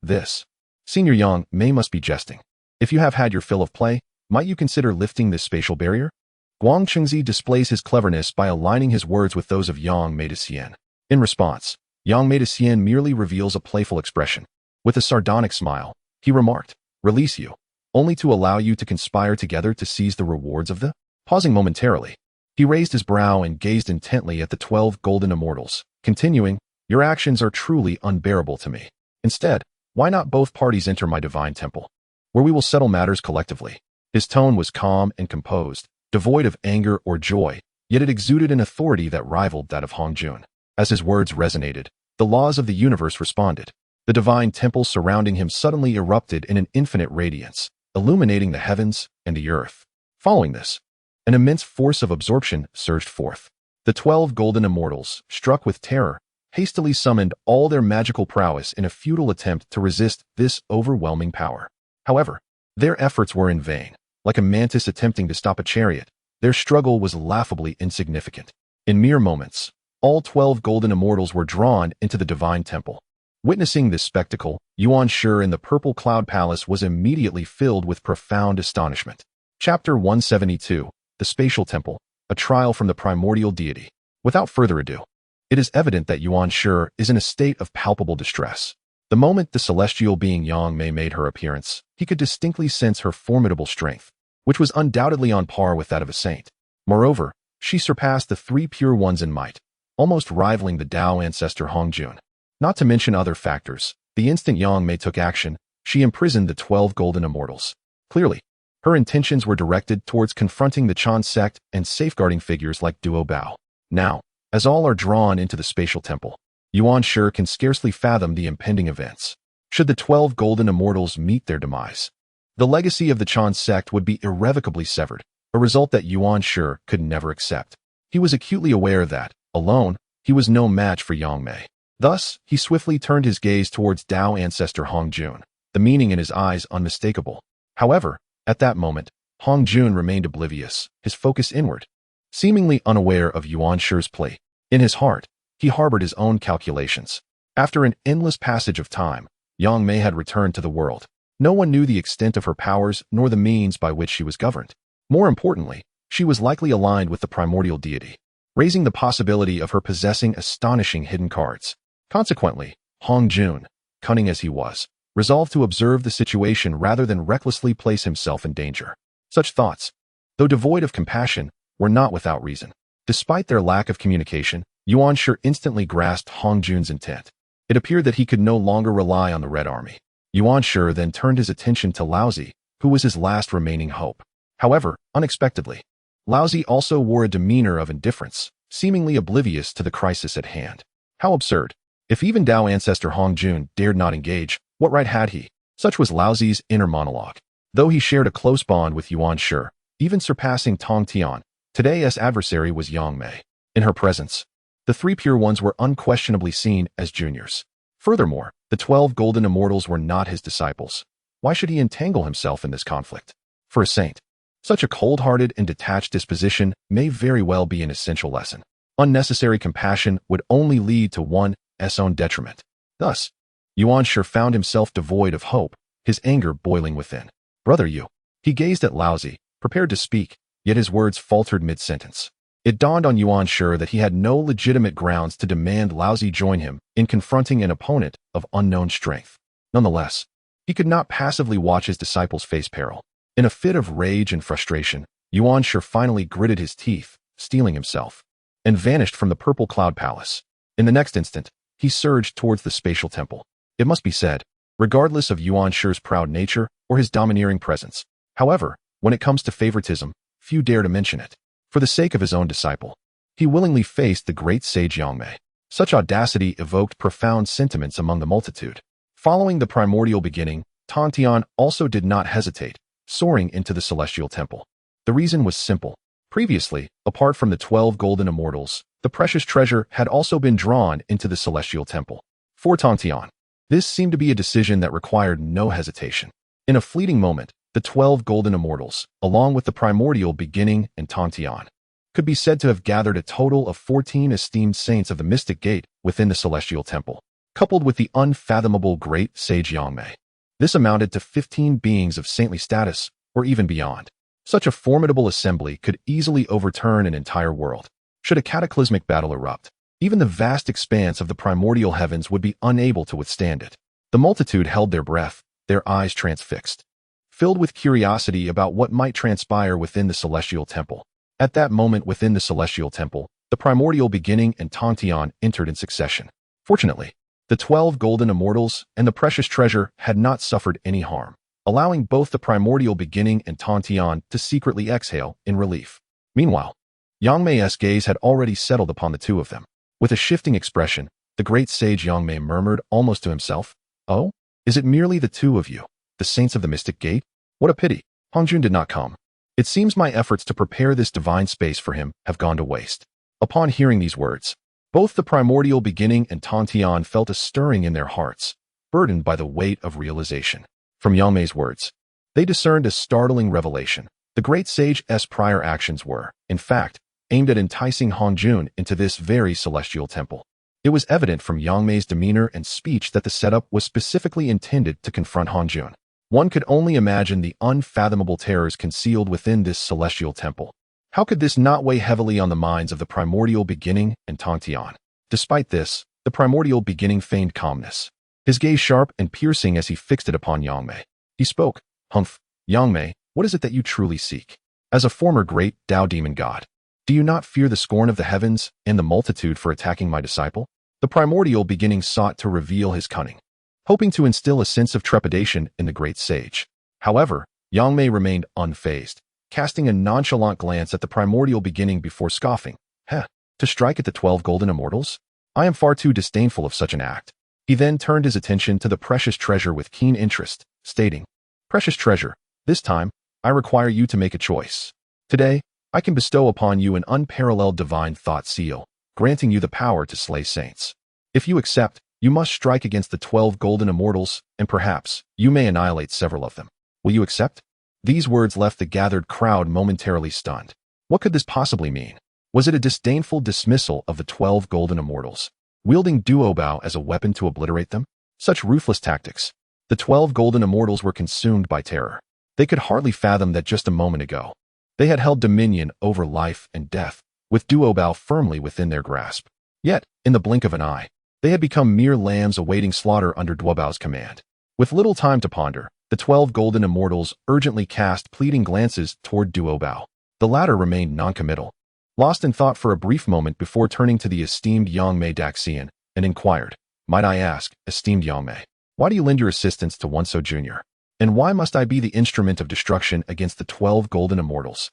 A: this. Senior Yang Mei must be jesting. If you have had your fill of play, might you consider lifting this spatial barrier? Guang Qingzi displays his cleverness by aligning his words with those of Yang Mei de Xian. In response, Yang Mei de Xian merely reveals a playful expression. With a sardonic smile, he remarked, "Release you, only to allow you to conspire together to seize the rewards of the..." Pausing momentarily, he raised his brow and gazed intently at the 12 golden immortals, continuing, "Your actions are truly unbearable to me. Instead, why not both parties enter my divine temple, where we will settle matters collectively?" His tone was calm and composed, devoid of anger or joy, yet it exuded an authority that rivaled that of Hongjun. As his words resonated, the laws of the universe responded. The divine temple surrounding him suddenly erupted in an infinite radiance, illuminating the heavens and the earth. Following this, an immense force of absorption surged forth. The 12 golden immortals, struck with terror, hastily summoned all their magical prowess in a futile attempt to resist this overwhelming power. However, their efforts were in vain. Like a mantis attempting to stop a chariot, their struggle was laughably insignificant. In mere moments, all 12 golden immortals were drawn into the divine temple. Witnessing this spectacle, Yuan Shi in the Purple Cloud Palace was immediately filled with profound astonishment. Chapter 172, The Spatial Temple, a Trial from the Primordial Deity. Without further ado, it is evident that Yuan Shi is in a state of palpable distress. The moment the celestial being Yang Mei made her appearance, he could distinctly sense her formidable strength, which was undoubtedly on par with that of a saint. Moreover, she surpassed the 3 pure ones in might, almost rivaling the Dao ancestor Hongjun. Not to mention other factors, the instant Yang Mei took action, she imprisoned the 12 golden immortals. Clearly, her intentions were directed towards confronting the Chan sect and safeguarding figures like Duo Bao. Now, as all are drawn into the spatial temple, Yuan Shi can scarcely fathom the impending events. Should the 12 golden immortals meet their demise, the legacy of the Chan sect would be irrevocably severed, a result that Yuan Shi could never accept. He was acutely aware that, alone, he was no match for Yang Mei. Thus, he swiftly turned his gaze towards Dao ancestor Hong Jun, the meaning in his eyes unmistakable. However, at that moment, Hong Jun remained oblivious, his focus inward, seemingly unaware of Yuan Shi's plea. In his heart, he harbored his own calculations. After an endless passage of time, Yang Mei had returned to the world. No one knew the extent of her powers nor the means by which she was governed. More importantly, she was likely aligned with the primordial deity, raising the possibility of her possessing astonishing hidden cards. Consequently, Hong Jun, cunning as he was, resolved to observe the situation rather than recklessly place himself in danger. Such thoughts, though devoid of compassion, were not without reason. Despite their lack of communication, Yuan Shi instantly grasped Hong Jun's intent. It appeared that he could no longer rely on the Red Army. Yuan Shi then turned his attention to Laozi, who was his last remaining hope. However, unexpectedly, Laozi also wore a demeanor of indifference, seemingly oblivious to the crisis at hand. How absurd! If even Dao ancestor Hong Jun dared not engage, what right had he? Such was Laozi's inner monologue. Though he shared a close bond with Yuan Shi, even surpassing Tong Tian, today's adversary was Yang Mei. In her presence, the three pure ones were unquestionably seen as juniors. Furthermore, the 12 golden immortals were not his disciples. Why should he entangle himself in this conflict? For a saint, such a cold-hearted and detached disposition may very well be an essential lesson. Unnecessary compassion would only lead to one's own detriment. Thus, Yuan Shi found himself devoid of hope, his anger boiling within. Brother Yu. He gazed at Laozi, prepared to speak, yet his words faltered mid-sentence. It dawned on Yuan Shi that he had no legitimate grounds to demand Laozi join him in confronting an opponent of unknown strength. Nonetheless, he could not passively watch his disciples face peril. In a fit of rage and frustration, Yuan Shi finally gritted his teeth, steeling himself, and vanished from the purple cloud palace. In the next instant, he surged towards the spatial temple. It must be said, regardless of Yuan Shi's proud nature or his domineering presence. However, when it comes to favoritism, few dare to mention it. For the sake of his own disciple, he willingly faced the great sage Yang Mei. Such audacity evoked profound sentiments among the multitude. Following the primordial beginning, Tong Tian also did not hesitate, soaring into the celestial temple. The reason was simple. Previously, apart from the 12 golden immortals, the precious treasure had also been drawn into the celestial temple. For Tong Tian, this seemed to be a decision that required no hesitation. In a fleeting moment, the 12 golden immortals, along with the primordial beginning and Tong Tian, could be said to have gathered a total of 14 esteemed saints of the mystic gate within the celestial temple, coupled with the unfathomable great sage Yang Mei. This amounted to 15 beings of saintly status, or even beyond. Such a formidable assembly could easily overturn an entire world. Should a cataclysmic battle erupt, even the vast expanse of the primordial heavens would be unable to withstand it. The multitude held their breath, their eyes transfixed, filled with curiosity about what might transpire within the celestial temple. At that moment within the celestial temple, the primordial beginning and Tong Tian entered in succession. Fortunately, the 12 golden immortals and the precious treasure had not suffered any harm, allowing both the primordial beginning and Tong Tian to secretly exhale in relief. Meanwhile, Yang Mei's gaze had already settled upon the two of them. With a shifting expression, the great sage Yang Mei murmured almost to himself, "Oh, is it merely the two of you, the saints of the mystic gate? What a pity. Hong Jun did not come. It seems my efforts to prepare this divine space for him have gone to waste." Upon hearing these words, both the primordial beginning and Tong Tian felt a stirring in their hearts, burdened by the weight of realization. From Yang Mei's words, they discerned a startling revelation. The great sage's prior actions were, in fact, aimed at enticing Hong Jun into this very celestial temple. It was evident from Yang Mei's demeanor and speech that the setup was specifically intended to confront Hong Jun. One could only imagine the unfathomable terrors concealed within this celestial temple. How could this not weigh heavily on the minds of the primordial beginning and Tong Tian? Despite this, the primordial beginning feigned calmness, his gaze sharp and piercing as he fixed it upon Yang Mei. He spoke, "Humph, Yang Mei, what is it that you truly seek? As a former great Dao demon god, do you not fear the scorn of the heavens and the multitude for attacking my disciple?" The primordial beginning sought to reveal his cunning, hoping to instill a sense of trepidation in the great sage. However, Yang Mei remained unfazed, casting a nonchalant glance at the primordial beginning before scoffing. "Heh, to strike at the 12 golden immortals? I am far too disdainful of such an act. He then turned his attention to the precious treasure with keen interest, stating, Precious treasure, this time, I require you to make a choice. Today, I can bestow upon you an unparalleled divine thought seal, granting you the power to slay saints. If you accept, you must strike against the 12 golden immortals, and perhaps, you may annihilate several of them. Will you accept? These words left the gathered crowd momentarily stunned. What could this possibly mean? Was it a disdainful dismissal of the 12 golden immortals, wielding Duobao as a weapon to obliterate them? Such ruthless tactics. The 12 golden immortals were consumed by terror. They could hardly fathom that just a moment ago, they had held dominion over life and death, with Duobao firmly within their grasp. Yet, in the blink of an eye, they had become mere lambs awaiting slaughter under Duobao's command. With little time to ponder, the 12 golden immortals urgently cast pleading glances toward Duobao. The latter remained noncommittal, lost in thought for a brief moment before turning to the esteemed Yangmei Daxian and inquired, Might I ask, esteemed Yangmei, why do you lend your assistance to one so junior? And why must I be the instrument of destruction against the 12 golden immortals?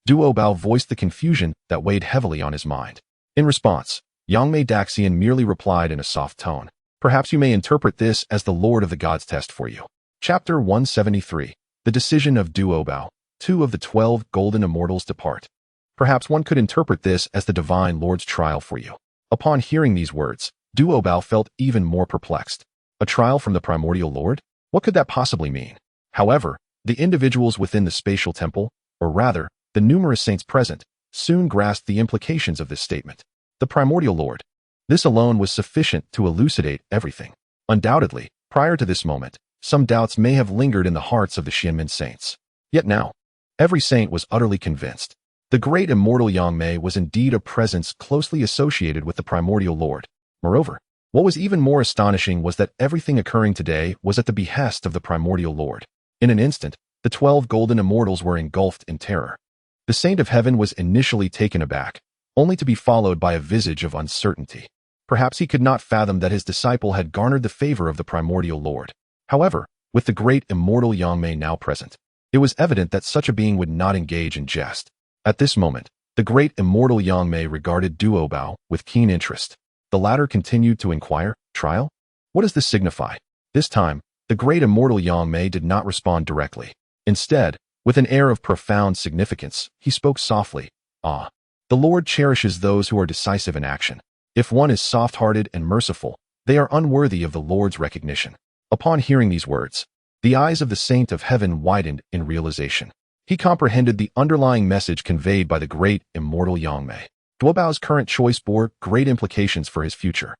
A: Duobao voiced the confusion that weighed heavily on his mind. In response, Yangmei Daxian merely replied in a soft tone, Perhaps you may interpret this as the Lord of the Gods test for you. Chapter 173. The Decision of Duobao. 2 of the 12 golden immortals depart. Perhaps one could interpret this as the Divine Lord's trial for you. Upon hearing these words, Duobao felt even more perplexed. A trial from the Primordial Lord? What could that possibly mean? However, the individuals within the spatial temple, or rather, the numerous saints present, soon grasped the implications of this statement. The Primordial Lord. This alone was sufficient to elucidate everything. Undoubtedly, prior to this moment, some doubts may have lingered in the hearts of the Xianmen saints. Yet now, every saint was utterly convinced. The great immortal Yangmei was indeed a presence closely associated with the Primordial Lord. Moreover, what was even more astonishing was that everything occurring today was at the behest of the Primordial Lord. In an instant, the 12 golden immortals were engulfed in terror. The Saint of Heaven was initially taken aback, only to be followed by a visage of uncertainty. Perhaps he could not fathom that his disciple had garnered the favor of the Primordial Lord. However, with the great immortal Yangmei now present, it was evident that such a being would not engage in jest. At this moment, the great immortal Yangmei regarded Duobao with keen interest. The latter continued to inquire, Trial? What does this signify? This time, the great immortal Yangmei did not respond directly. Instead, with an air of profound significance, he spoke softly, The Lord cherishes those who are decisive in action. If one is soft-hearted and merciful, they are unworthy of the Lord's recognition. Upon hearing these words, the eyes of the Saint of Heaven widened in realization. He comprehended the underlying message conveyed by the great immortal Yangmei. Duobao's current choice bore great implications for his future.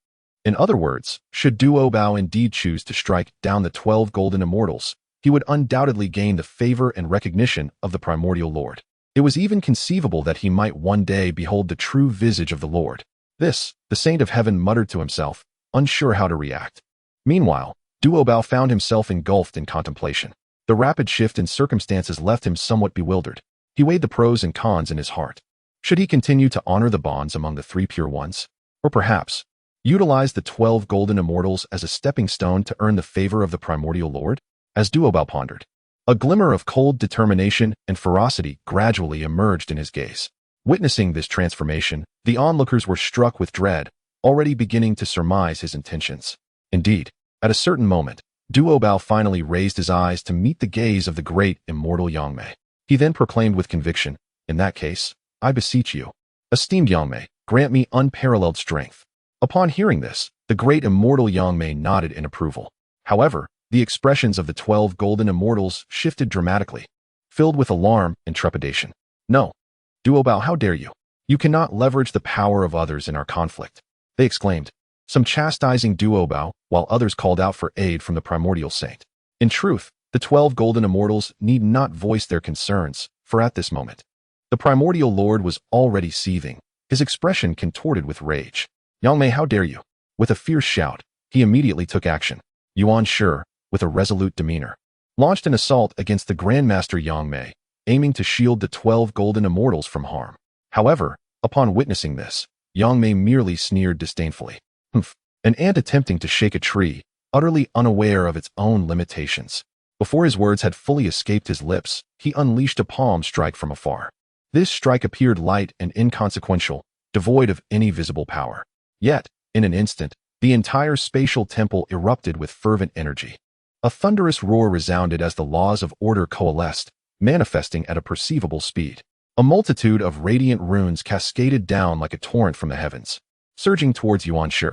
A: In other words, should Duobao indeed choose to strike down the 12 golden immortals, he would undoubtedly gain the favor and recognition of the Primordial Lord. It was even conceivable that he might one day behold the true visage of the Lord. This, the Saint of Heaven muttered to himself, unsure how to react. Meanwhile, Duobao found himself engulfed in contemplation. The rapid shift in circumstances left him somewhat bewildered. He weighed the pros and cons in his heart. Should he continue to honor the bonds among the 3 pure ones? Or perhaps, utilize the 12 golden immortals as a stepping stone to earn the favor of the Primordial Lord? As Duobao pondered, a glimmer of cold determination and ferocity gradually emerged in his gaze. Witnessing this transformation, the onlookers were struck with dread, already beginning to surmise his intentions. Indeed, at a certain moment, Duobao finally raised his eyes to meet the gaze of the great immortal Yangmei. He then proclaimed with conviction, In that case, I beseech you, esteemed Yangmei, grant me unparalleled strength. Upon hearing this, the great immortal Yangmei nodded in approval. However, the expressions of the 12 golden immortals shifted dramatically, filled with alarm and trepidation. No, Duobao, how dare you? You cannot leverage the power of others in our conflict, they exclaimed, some chastising Duobao, while others called out for aid from the Primordial Saint. In truth, the 12 golden immortals need not voice their concerns, for at this moment, the Primordial Lord was already seething, his expression contorted with rage. Yangmei, how dare you? With a fierce shout, he immediately took action. Yuan Shi, with a resolute demeanor, launched an assault against the Grandmaster Yangmei, aiming to shield the 12 golden immortals from harm. However, upon witnessing this, Yangmei merely sneered disdainfully. An ant attempting to shake a tree, utterly unaware of its own limitations. Before his words had fully escaped his lips, he unleashed a palm strike from afar. This strike appeared light and inconsequential, devoid of any visible power. Yet, In an instant, the entire spatial temple erupted with fervent energy. A thunderous roar resounded as the laws of order coalesced, manifesting at a perceivable speed. A multitude of radiant runes cascaded down like a torrent from the heavens, surging towards Yuan Shi.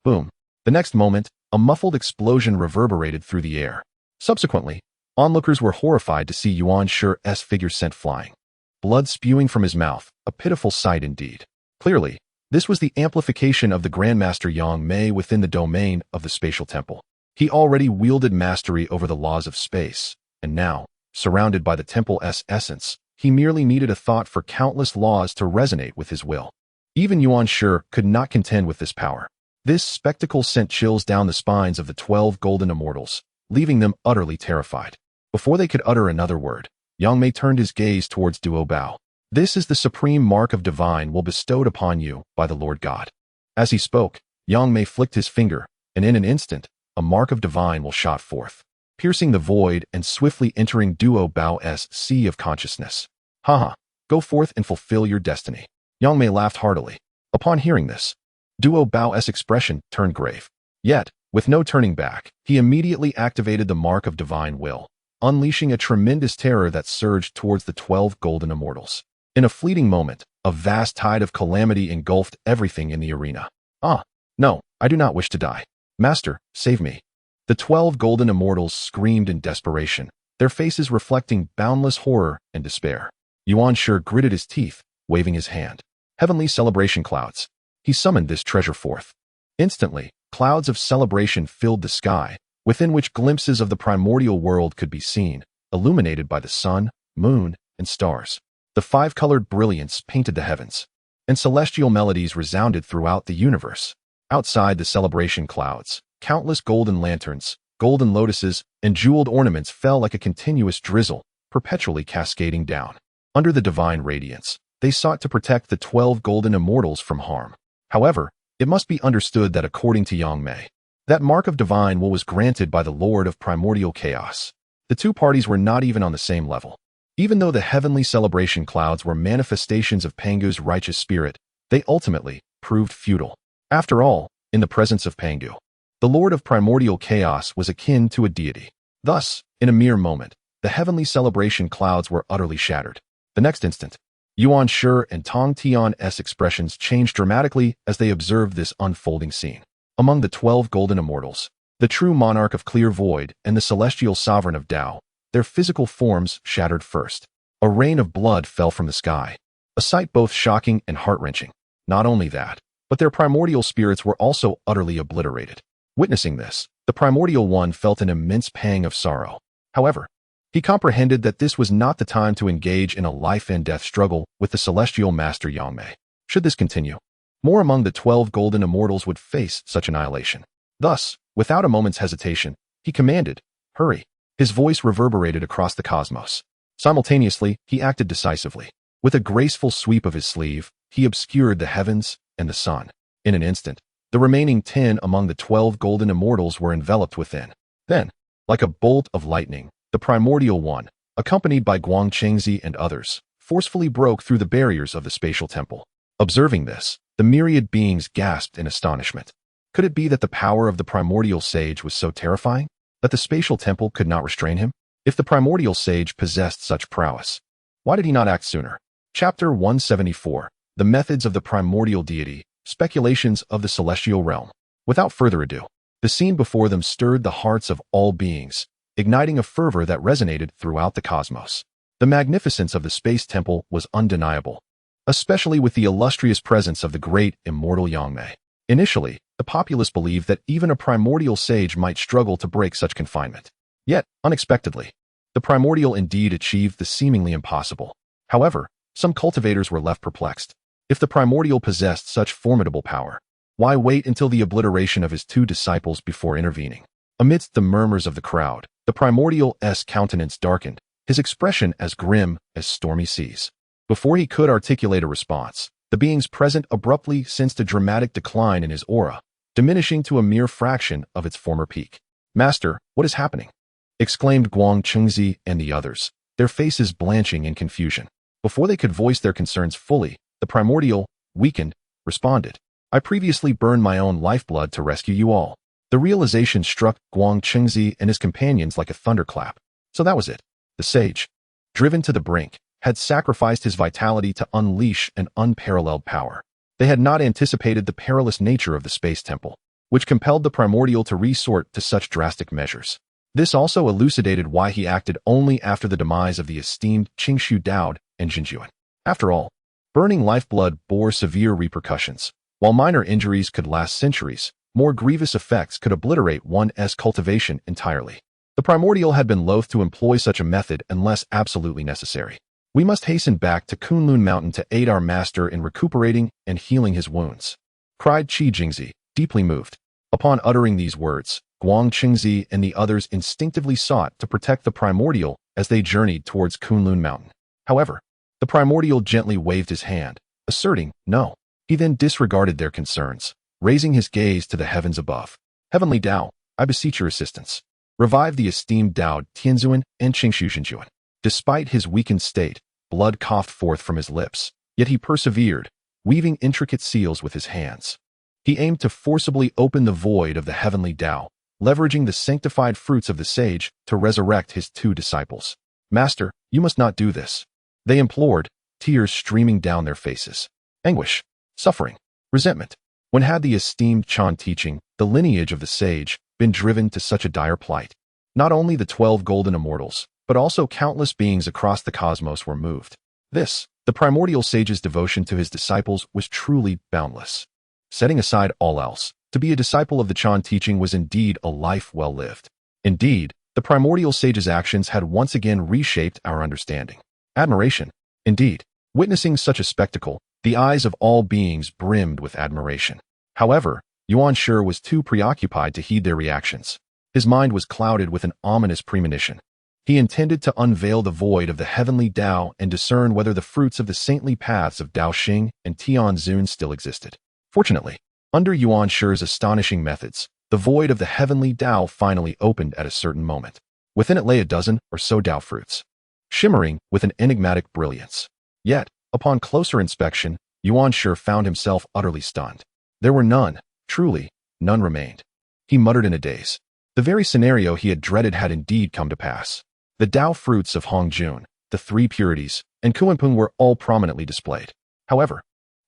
A: Boom. The next moment, a muffled explosion reverberated through the air. Subsequently, onlookers were horrified to see Yuan Shi's figure sent flying, blood spewing from his mouth, a pitiful sight indeed. Clearly, this was the amplification of the Grandmaster Yang Mei within the domain of the spatial temple. He already wielded mastery over the laws of space, and now, surrounded by the temple's essence, he merely needed a thought for countless laws to resonate with his will. Even Yuan Shi could not contend with this power. This spectacle sent chills down the spines of the 12 golden immortals, leaving them utterly terrified. Before they could utter another word, Yang Mei turned his gaze towards Duo Bao. This is the supreme mark of divine will bestowed upon you by the Lord God. As he spoke, Yang Mei flicked his finger, and in an instant, a mark of divine will shot forth, piercing the void and swiftly entering Duo Bao's sea of consciousness. Haha, go forth and fulfill your destiny. Yang Mei laughed heartily. Upon hearing this, Duo Bao's expression turned grave. Yet, with no turning back, he immediately activated the mark of divine will, unleashing a tremendous terror that surged towards the 12 golden immortals. In a fleeting moment, a vast tide of calamity engulfed everything in the arena. Ah, no, I do not wish to die. Master, save me. The 12 golden immortals screamed in desperation, their faces reflecting boundless horror and despair. Yuan Shi gritted his teeth, waving his hand. Heavenly celebration clouds. He summoned this treasure forth. Instantly, clouds of celebration filled the sky, within which glimpses of the primordial world could be seen, illuminated by the sun, moon, and stars. The five-colored brilliance painted the heavens, and celestial melodies resounded throughout the universe. Outside the celebration clouds, countless golden lanterns, golden lotuses, and jeweled ornaments fell like a continuous drizzle, perpetually cascading down. Under the divine radiance, they sought to protect the 12 golden immortals from harm. However, it must be understood that according to Yang Mei, that mark of divine will was granted by the Lord of Primordial Chaos. The two parties were not even on the same level. Even though the heavenly celebration clouds were manifestations of Pangu's righteous spirit, they ultimately proved futile. After all, in the presence of Pangu, the Lord of Primordial Chaos was akin to a deity. Thus, in a mere moment, the heavenly celebration clouds were utterly shattered. The next instant, Yuan Shi and Tong Tian's expressions changed dramatically as they observed this unfolding scene. Among the 12 golden immortals, the true monarch of clear void and the celestial sovereign of Dao, their physical forms shattered first. A rain of blood fell from the sky, a sight both shocking and heart-wrenching. Not only that, but their primordial spirits were also utterly obliterated. Witnessing this, the primordial one felt an immense pang of sorrow. However, he comprehended that this was not the time to engage in a life-and-death struggle with the celestial master Yang Mei. Should this continue, more among the 12 golden immortals would face such annihilation. Thus, without a moment's hesitation, he commanded, "Hurry." His voice reverberated across the cosmos. Simultaneously, he acted decisively. With a graceful sweep of his sleeve, he obscured the heavens and the sun. In an instant, the remaining 10 among the 12 golden immortals were enveloped within. Then, like a bolt of lightning, the primordial one, accompanied by Guang Chengzi and others, forcefully broke through the barriers of the spatial temple. Observing this, the myriad beings gasped in astonishment. Could it be that the power of the primordial sage was so terrifying that the spatial temple could not restrain him? If the primordial sage possessed such prowess, why did he not act sooner? Chapter 174. The Methods of the Primordial Deity, Speculations of the Celestial Realm. Without further ado, the scene before them stirred the hearts of all beings, igniting a fervor that resonated throughout the cosmos. The magnificence of the space temple was undeniable, especially with the illustrious presence of the great immortal Yang Mei. Initially, the populace believed that even a primordial sage might struggle to break such confinement. Yet, unexpectedly, the primordial indeed achieved the seemingly impossible. However, some cultivators were left perplexed. If the primordial possessed such formidable power, why wait until the obliteration of his two disciples before intervening? Amidst the murmurs of the crowd, the primordial's countenance darkened, his expression as grim as stormy seas. Before he could articulate a response, the beings present abruptly sensed a dramatic decline in his aura, diminishing to a mere fraction of its former peak. "Master, what is happening?" exclaimed Guang Chengzi and the others, their faces blanching in confusion. Before they could voice their concerns fully, the primordial, weakened, responded. I previously burned my own lifeblood to rescue you all. The realization struck Guang Qingzi and his companions like a thunderclap. So that was it. The sage, driven to the brink, had sacrificed his vitality to unleash an unparalleled power. They had not anticipated the perilous nature of the space temple, which compelled the primordial to resort to such drastic measures. This also elucidated why he acted only after the demise of the esteemed Qingshu Daod and Jinjuan. After all, burning lifeblood bore severe repercussions. While minor injuries could last centuries, more grievous effects could obliterate one's cultivation entirely. The primordial had been loath to employ such a method unless absolutely necessary. We must hasten back to Kunlun Mountain to aid our master in recuperating and healing his wounds, cried Qi Jingzi, deeply moved. Upon uttering these words, Guang Qingzi and the others instinctively sought to protect the primordial as they journeyed towards Kunlun Mountain. However, the primordial gently waved his hand, asserting, no. He then disregarded their concerns, raising his gaze to the heavens above. Heavenly Dao, I beseech your assistance. Revive the esteemed Dao Tianzuan and Qingshu Xinjuan. Despite his weakened state, blood coughed forth from his lips, yet he persevered, weaving intricate seals with his hands. He aimed to forcibly open the void of the heavenly Dao, leveraging the sanctified fruits of the sage to resurrect his two disciples. Master, you must not do this. They implored, tears streaming down their faces. Anguish, suffering, resentment. When had the esteemed Chan teaching, the lineage of the sage, been driven to such a dire plight? Not only the 12 golden immortals, but also countless beings across the cosmos were moved. This, the primordial sage's devotion to his disciples, was truly boundless. Setting aside all else, to be a disciple of the Chan teaching was indeed a life well lived. Indeed, the primordial sage's actions had once again reshaped our understanding. Admiration. Indeed, witnessing such a spectacle, the eyes of all beings brimmed with admiration. However, Yuan Shi was too preoccupied to heed their reactions. His mind was clouded with an ominous premonition. He intended to unveil the void of the heavenly Dao and discern whether the fruits of the saintly paths of Dao Xing and Tianzun still existed. Fortunately, under Yuan Shi's astonishing methods, the void of the heavenly Dao finally opened at a certain moment. Within it lay a dozen or so Dao fruits, shimmering with an enigmatic brilliance. Yet, upon closer inspection, Yuan Shi found himself utterly stunned. There were none, truly, none remained. He muttered in a daze. The very scenario he had dreaded had indeed come to pass. The Dao fruits of Hongjun, the three purities, and Kuanping were all prominently displayed. However,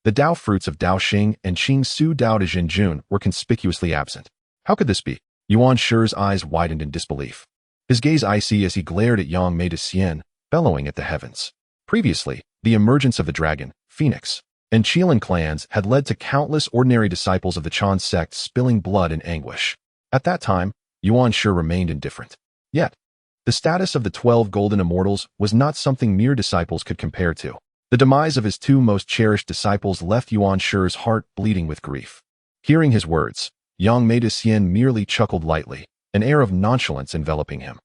A: the Dao fruits of Dao Xing and Qing Su Dao de Jinjun were conspicuously absent. How could this be? Yuan Shi's eyes widened in disbelief. His gaze icy as he glared at Yang Mei de Xian, bellowing at the heavens. Previously, the emergence of the dragon, phoenix, and Qilin clans had led to countless ordinary disciples of the Chan sect spilling blood in anguish. At that time, Yuan Shi remained indifferent. Yet, the status of the 12 golden immortals was not something mere disciples could compare to. The demise of his two most cherished disciples left Yuan Shi's heart bleeding with grief. Hearing his words, Yang Mei de Xian merely chuckled lightly, an air of nonchalance enveloping him.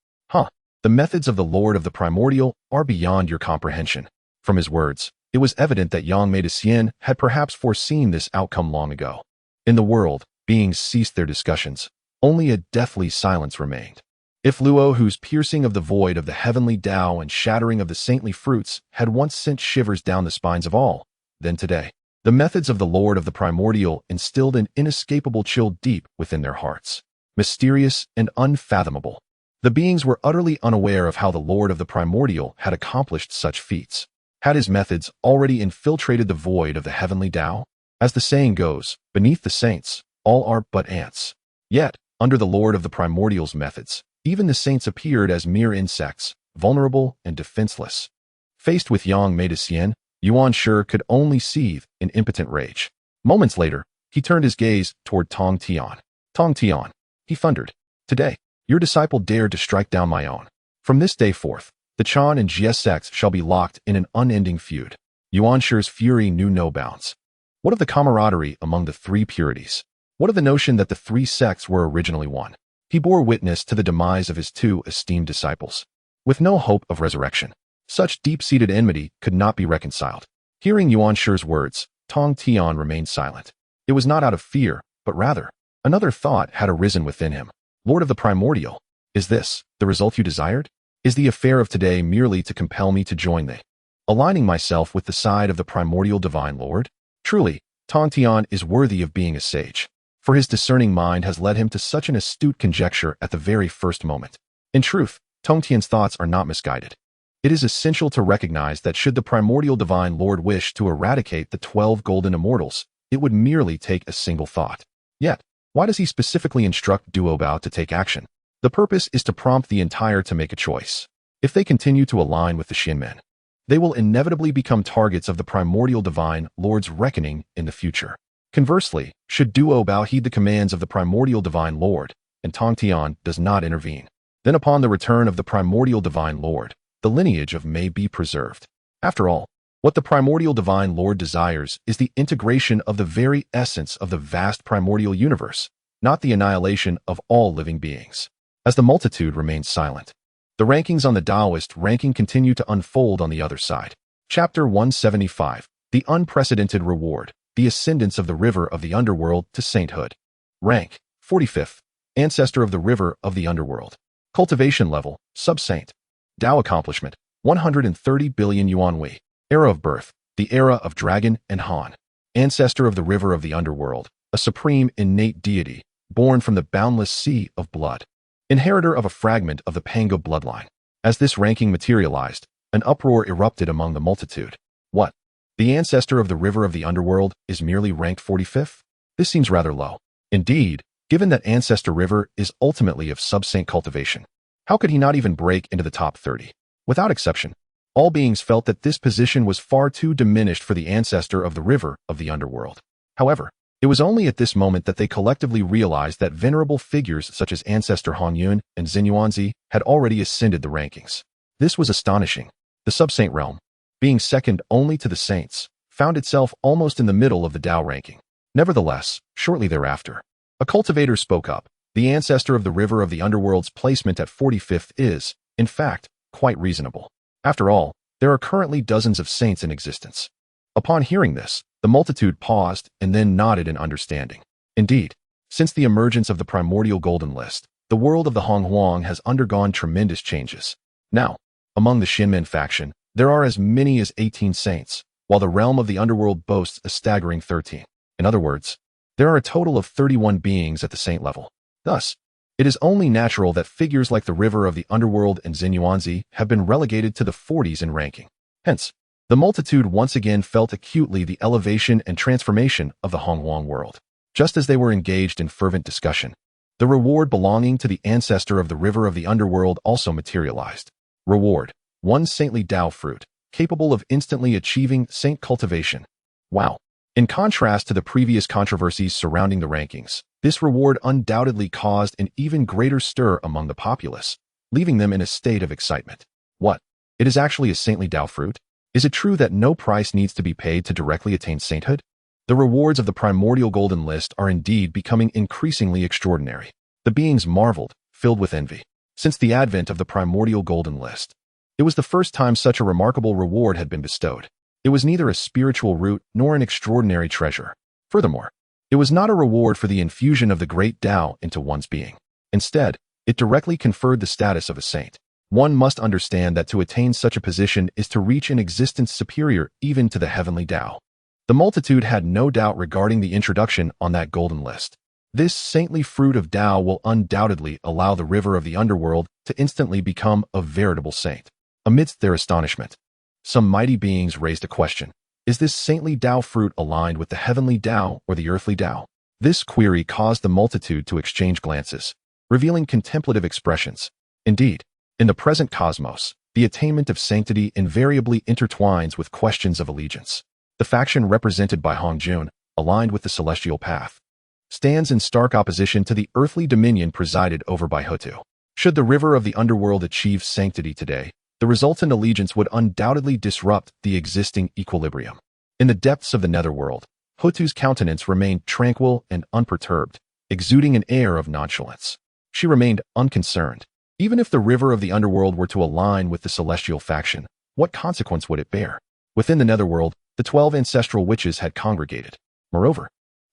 A: The methods of the Lord of the Primordial are beyond your comprehension. From his words, it was evident that Yang Mei de Xian had perhaps foreseen this outcome long ago. In the world, beings ceased their discussions. Only a deathly silence remained. If Luo, whose piercing of the void of the heavenly Dao and shattering of the saintly fruits had once sent shivers down the spines of all, then today, the methods of the Lord of the Primordial instilled an inescapable chill deep within their hearts. Mysterious and unfathomable. The beings were utterly unaware of how the Lord of the Primordial had accomplished such feats. Had his methods already infiltrated the void of the heavenly Dao? As the saying goes, beneath the saints, all are but ants. Yet, under the Lord of the Primordial's methods, even the saints appeared as mere insects, vulnerable and defenseless. Faced with Yang Mei de Xian, Yuan Shi could only seethe in impotent rage. Moments later, he turned his gaze toward Tong Tian. Tong Tian, he thundered. Today, your disciple dared to strike down my own. From this day forth, the Chan and Jie sects shall be locked in an unending feud. Yuan Shi's fury knew no bounds. What of the camaraderie among the three purities? What of the notion that the three sects were originally one? He bore witness to the demise of his two esteemed disciples. With no hope of resurrection, such deep-seated enmity could not be reconciled. Hearing Yuan Shi's words, Tong Tian remained silent. It was not out of fear, but rather, another thought had arisen within him. Lord of the Primordial, is this the result you desired? Is the affair of today merely to compel me to join thee, aligning myself with the side of the primordial divine Lord? Truly, Tong Tian is worthy of being a sage, for his discerning mind has led him to such an astute conjecture at the very first moment. In truth, Tong Tian's thoughts are not misguided. It is essential to recognize that should the primordial divine lord wish to eradicate the 12 golden immortals, it would merely take a single thought. Yet, why does he specifically instruct Duo Bao to take action? The purpose is to prompt the entire to make a choice. If they continue to align with the Xinmen, they will inevitably become targets of the primordial divine lord's reckoning in the future. Conversely, should Duo Bao heed the commands of the primordial divine lord, and Tong Tian does not intervene, then upon the return of the primordial divine lord, the lineage of may be preserved. After all, what the primordial divine lord desires is the integration of the very essence of the vast primordial universe, not the annihilation of all living beings. As the multitude remains silent, the rankings on the Taoist ranking continue to unfold on the other side. Chapter 175, The Unprecedented Reward, the Ascendance of the River of the Underworld to Sainthood. Rank, 45th, Ancestor of the River of the Underworld. Cultivation level, Sub-Saint. Dao accomplishment, 130 billion yuan Wei. Era of birth, the era of Dragon and Han. Ancestor of the River of the Underworld, a supreme innate deity, born from the boundless sea of blood. Inheritor of a fragment of the Pango bloodline. As this ranking materialized, an uproar erupted among the multitude. What? The ancestor of the River of the Underworld is merely ranked 45th? This seems rather low. Indeed, given that Ancestor River is ultimately of sub-saint cultivation, how could he not even break into the top 30? Without exception, all beings felt that this position was far too diminished for the ancestor of the River of the Underworld. However, it was only at this moment that they collectively realized that venerable figures such as Ancestor Han Yun and Xin Yuanzi had already ascended the rankings. This was astonishing. The sub-saint realm, being second only to the saints, found itself almost in the middle of the Dao ranking. Nevertheless, shortly thereafter, a cultivator spoke up. The ancestor of the River of the Underworld's placement at 45th is, in fact, quite reasonable. After all, there are currently dozens of saints in existence. Upon hearing this, the multitude paused and then nodded in understanding. Indeed, since the emergence of the primordial golden list, the world of the Honghuang has undergone tremendous changes. Now, among the Xinmen faction, there are as many as 18 saints, while the realm of the underworld boasts a staggering 13. In other words, there are a total of 31 beings at the saint level. Thus, it is only natural that figures like the River of the Underworld and Xin Yuanzi have been relegated to the 40s in ranking. Hence, the multitude once again felt acutely the elevation and transformation of the Honghuang world. Just as they were engaged in fervent discussion, the reward belonging to the ancestor of the River of the Underworld also materialized. Reward: one saintly Dao fruit, capable of instantly achieving saint cultivation. Wow! In contrast to the previous controversies surrounding the rankings, this reward undoubtedly caused an even greater stir among the populace, leaving them in a state of excitement. What? It is actually a saintly Dao fruit? Is it true that no price needs to be paid to directly attain sainthood? The rewards of the primordial golden list are indeed becoming increasingly extraordinary. The beings marveled, filled with envy. Since the advent of the primordial golden list, it was the first time such a remarkable reward had been bestowed. It was neither a spiritual root nor an extraordinary treasure. Furthermore, it was not a reward for the infusion of the Great Dao into one's being. Instead, it directly conferred the status of a saint. One must understand that to attain such a position is to reach an existence superior even to the heavenly Dao. The multitude had no doubt regarding the introduction on that golden list. This saintly fruit of Dao will undoubtedly allow the River of the Underworld to instantly become a veritable saint. Amidst their astonishment, some mighty beings raised a question. Is this saintly Dao fruit aligned with the heavenly Dao or the earthly Dao? This query caused the multitude to exchange glances, revealing contemplative expressions. Indeed, in the present cosmos, the attainment of sanctity invariably intertwines with questions of allegiance. The faction represented by Hongjun, aligned with the celestial path, stands in stark opposition to the earthly dominion presided over by Hutu. Should the River of the Underworld achieve sanctity today, the resultant allegiance would undoubtedly disrupt the existing equilibrium. In the depths of the netherworld, Hutu's countenance remained tranquil and unperturbed, exuding an air of nonchalance. She remained unconcerned. Even if the River of the Underworld were to align with the celestial faction, what consequence would it bear? Within the netherworld, the 12 ancestral witches had congregated. Moreover,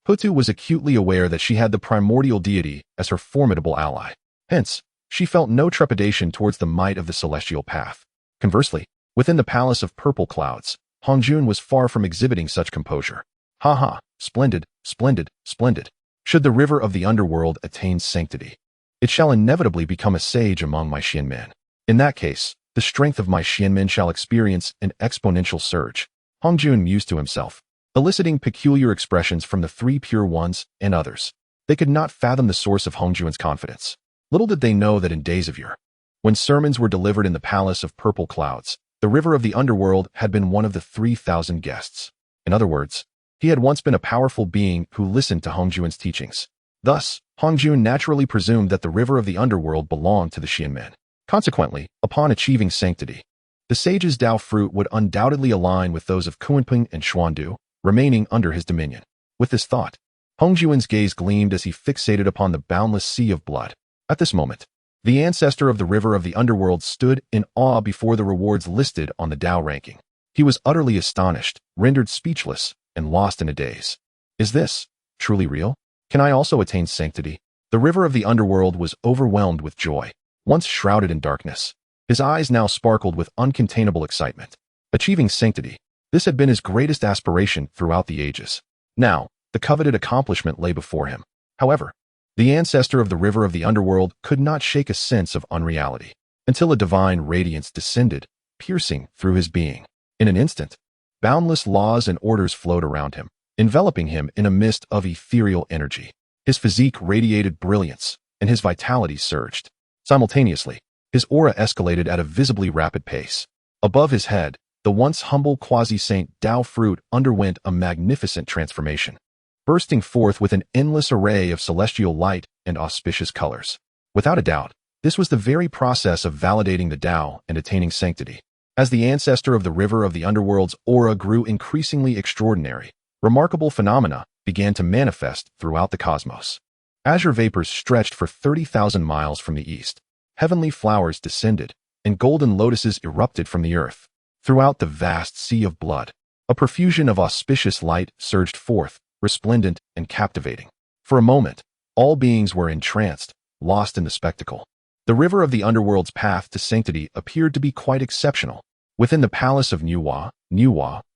A: Hutu was acutely aware that she had the primordial deity as her formidable ally. Hence, she felt no trepidation towards the might of the celestial path. Conversely, within the palace of purple clouds, Hongjun was far from exhibiting such composure. Ha ha, Splendid, splendid, splendid. Should the river of the underworld attain sanctity, it shall inevitably become a sage among my Xianmen. In that case, the strength of my Xianmen shall experience an exponential surge. Hongjun mused to himself, eliciting peculiar expressions from the three pure ones and others. They could not fathom the source of Hongjun's confidence. Little did they know that in days of yore, when sermons were delivered in the palace of purple clouds, the river of the underworld had been one of the 3,000 guests. In other words, he had once been a powerful being who listened to Hongjun's teachings. Thus, Hongjun naturally presumed that the river of the underworld belonged to the Xianmen. Consequently, upon achieving sanctity, the sage's Dao fruit would undoubtedly align with those of Kunpeng and Xuandu, remaining under his dominion. With this thought, Hongjun's gaze gleamed as he fixated upon the boundless sea of blood. At this moment, the ancestor of the river of the underworld stood in awe before the rewards listed on the Dao ranking. He was utterly astonished, rendered speechless, and lost in a daze. Is this truly real? Can I also attain sanctity? The river of the underworld was overwhelmed with joy. Once shrouded in darkness, his eyes now sparkled with uncontainable excitement. Achieving sanctity, this had been his greatest aspiration throughout the ages. Now, the coveted accomplishment lay before him. However, the ancestor of the river of the underworld could not shake a sense of unreality until a divine radiance descended, piercing through his being. In an instant, boundless laws and orders flowed around him, enveloping him in a mist of ethereal energy. His physique radiated brilliance, and his vitality surged. Simultaneously, his aura escalated at a visibly rapid pace. Above his head, the once humble quasi-saint Dao fruit underwent a magnificent transformation, bursting forth with an endless array of celestial light and auspicious colors. Without a doubt, this was the very process of validating the Dao and attaining sanctity. As the ancestor of the river of the underworld's aura grew increasingly extraordinary, remarkable phenomena began to manifest throughout the cosmos. Azure vapors stretched for 30,000 miles from the east. Heavenly flowers descended, and golden lotuses erupted from the earth. Throughout the vast sea of blood, a profusion of auspicious light surged forth, resplendent and captivating. For a moment, all beings were entranced, lost in the spectacle. The river of the underworld's path to sanctity appeared to be quite exceptional. Within the palace of Nuwa,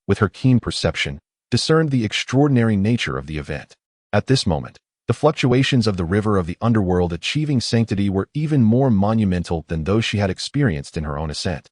A: with her keen perception, discerned the extraordinary nature of the event. At this moment, the fluctuations of the river of the underworld achieving sanctity were even more monumental than those she had experienced in her own ascent.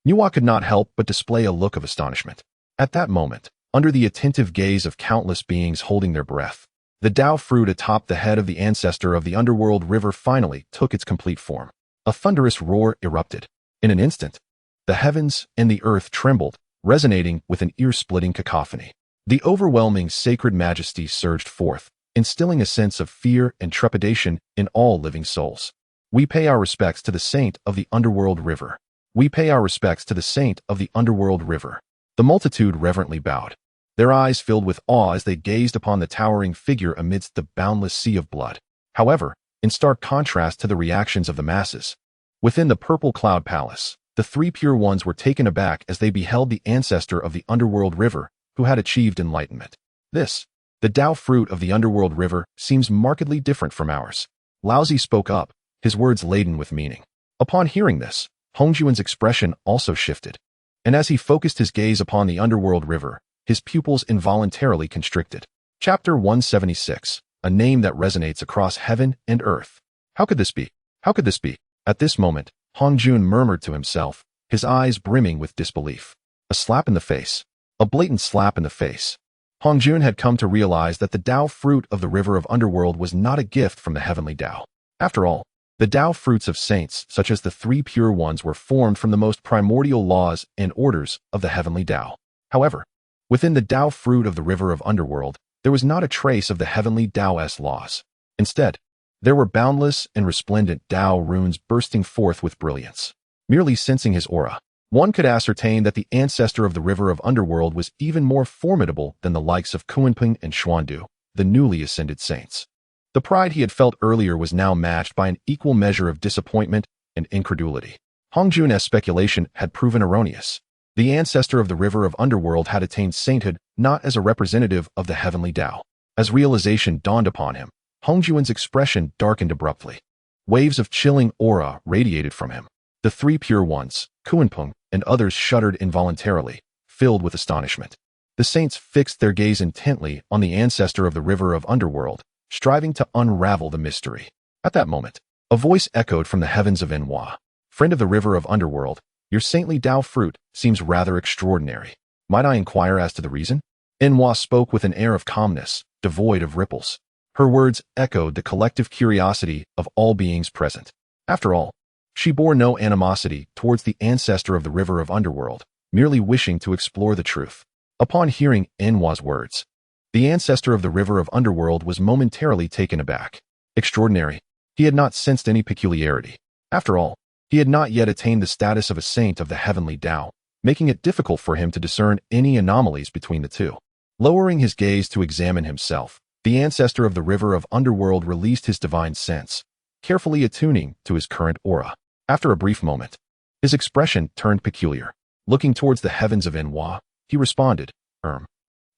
A: Nuwa could not help but display a look of astonishment. At that moment, under the attentive gaze of countless beings holding their breath, the Dao fruit atop the head of the ancestor of the underworld river finally took its complete form. A thunderous roar erupted. In an instant, the heavens and the earth trembled, resonating with an ear-splitting cacophony. The overwhelming sacred majesty surged forth, instilling a sense of fear and trepidation in all living souls. We pay our respects to the saint of the underworld river. We pay our respects to the saint of the underworld river. The multitude reverently bowed, their eyes filled with awe as they gazed upon the towering figure amidst the boundless sea of blood. However, in stark contrast to the reactions of the masses, within the purple cloud palace, the three pure ones were taken aback as they beheld the ancestor of the underworld river who had achieved enlightenment. This, the Dao fruit of the underworld river, seems markedly different from ours. Laozi spoke up, his words laden with meaning. Upon hearing this, Hongjun's expression also shifted, and as he focused his gaze upon the underworld river, his pupils involuntarily constricted. Chapter 176, a name that resonates across heaven and earth. How could this be? How could this be? At this moment, Hongjun murmured to himself, his eyes brimming with disbelief. A slap in the face. A blatant slap in the face. Hongjun had come to realize that the Dao fruit of the river of underworld was not a gift from the heavenly Dao. After all, the Dao fruits of saints, such as the three pure ones, were formed from the most primordial laws and orders of the heavenly Dao. However, within the Dao fruit of the river of underworld, there was not a trace of the heavenly Dao's laws. Instead, there were boundless and resplendent Dao runes bursting forth with brilliance. Merely sensing his aura, one could ascertain that the ancestor of the river of underworld was even more formidable than the likes of Kunpeng and Xuandu, the newly ascended saints. The pride he had felt earlier was now matched by an equal measure of disappointment and incredulity. Hongjun's speculation had proven erroneous. The ancestor of the river of underworld had attained sainthood not as a representative of the heavenly Dao. As realization dawned upon him, Hongjun's expression darkened abruptly. Waves of chilling aura radiated from him. The three pure ones, Kunpeng, and others shuddered involuntarily, filled with astonishment. The saints fixed their gaze intently on the ancestor of the river of underworld, striving to unravel the mystery. At that moment, a voice echoed from the heavens of Enwa. Friend of the river of underworld, your saintly Dao fruit seems rather extraordinary. Might I inquire as to the reason? Enwa spoke with an air of calmness, devoid of ripples. Her words echoed the collective curiosity of all beings present. After all, she bore no animosity towards the ancestor of the river of underworld, merely wishing to explore the truth. Upon hearing Enwa's words, the ancestor of the river of underworld was momentarily taken aback. Extraordinary. He had not sensed any peculiarity. After all, he had not yet attained the status of a saint of the heavenly Dao, making it difficult for him to discern any anomalies between the two. Lowering his gaze to examine himself, the ancestor of the river of underworld released his divine sense, carefully attuning to his current aura. After a brief moment, his expression turned peculiar. Looking towards the heavens of Enwa, he responded,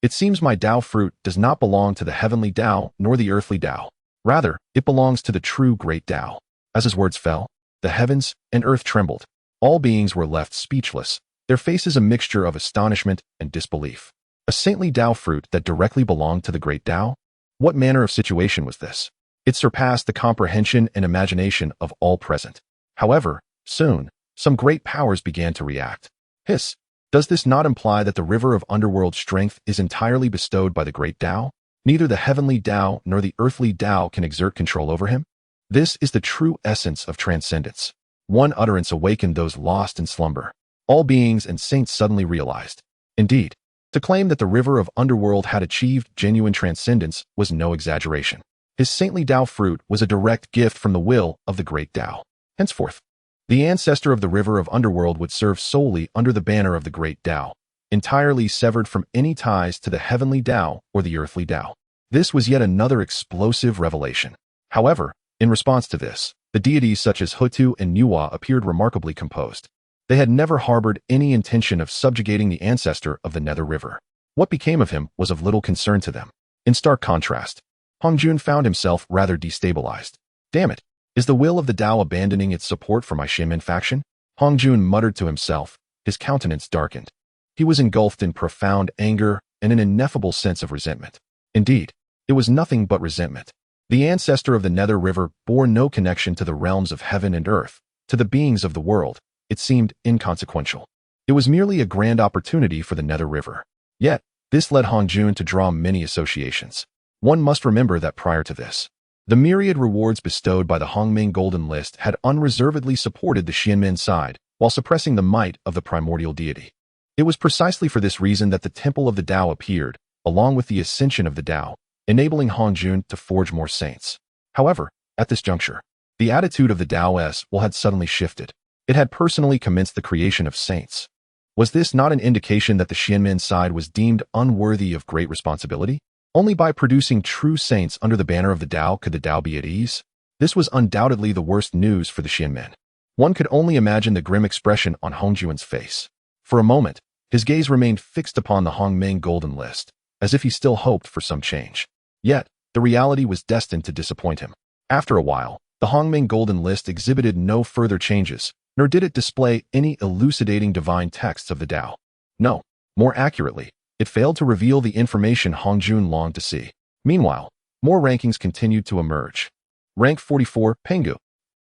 A: It seems my Dao fruit does not belong to the heavenly Dao nor the earthly Dao. Rather, it belongs to the true Great Dao. As his words fell, the heavens and earth trembled. All beings were left speechless, their faces a mixture of astonishment and disbelief. A saintly Dao fruit that directly belonged to the Great Dao? What manner of situation was this? It surpassed the comprehension and imagination of all present. However, soon, some great powers began to react. Hiss! Does this not imply that the river of underworld strength is entirely bestowed by the Great Dao? Neither the heavenly Dao nor the earthly Dao can exert control over him? This is the true essence of transcendence. One utterance awakened those lost in slumber. All beings and saints suddenly realized. Indeed, to claim that the river of underworld had achieved genuine transcendence was no exaggeration. His saintly Dao fruit was a direct gift from the will of the Great Dao. Henceforth, the ancestor of the river of underworld would serve solely under the banner of the Great Dao, entirely severed from any ties to the heavenly Dao or the earthly Dao. This was yet another explosive revelation. However, in response to this, the deities such as Hutu and Nuwa appeared remarkably composed. They had never harbored any intention of subjugating the ancestor of the Nether River. What became of him was of little concern to them. In stark contrast, Hongjun found himself rather destabilized. Damn it! Is the will of the Dao abandoning its support for my Shinmen faction? Hongjun muttered to himself, his countenance darkened. He was engulfed in profound anger and an ineffable sense of resentment. Indeed, it was nothing but resentment. The ancestor of the Nether River bore no connection to the realms of heaven and earth. To the beings of the world, it seemed inconsequential. It was merely a grand opportunity for the Nether River. Yet, this led Hongjun to draw many associations. One must remember that prior to this, the myriad rewards bestowed by the Hongming Golden List had unreservedly supported the Xianmen side, while suppressing the might of the primordial deity. It was precisely for this reason that the Temple of the Dao appeared, along with the ascension of the Dao, enabling Hongjun to forge more saints. However, at this juncture, the attitude of the Dao's will had suddenly shifted. It had personally commenced the creation of saints. Was this not an indication that the Xianmen side was deemed unworthy of great responsibility? Only by producing true saints under the banner of the Dao could the Dao be at ease. This was undoubtedly the worst news for the Xianmen. One could only imagine the grim expression on Hongjun's face. For a moment, his gaze remained fixed upon the Hongmeng Golden List, as if he still hoped for some change. Yet, the reality was destined to disappoint him. After a while, the Hongmeng Golden List exhibited no further changes, nor did it display any elucidating divine texts of the Dao. No, more accurately, it failed to reveal the information Hongjun longed to see. Meanwhile, more rankings continued to emerge. Rank 44, Pengu.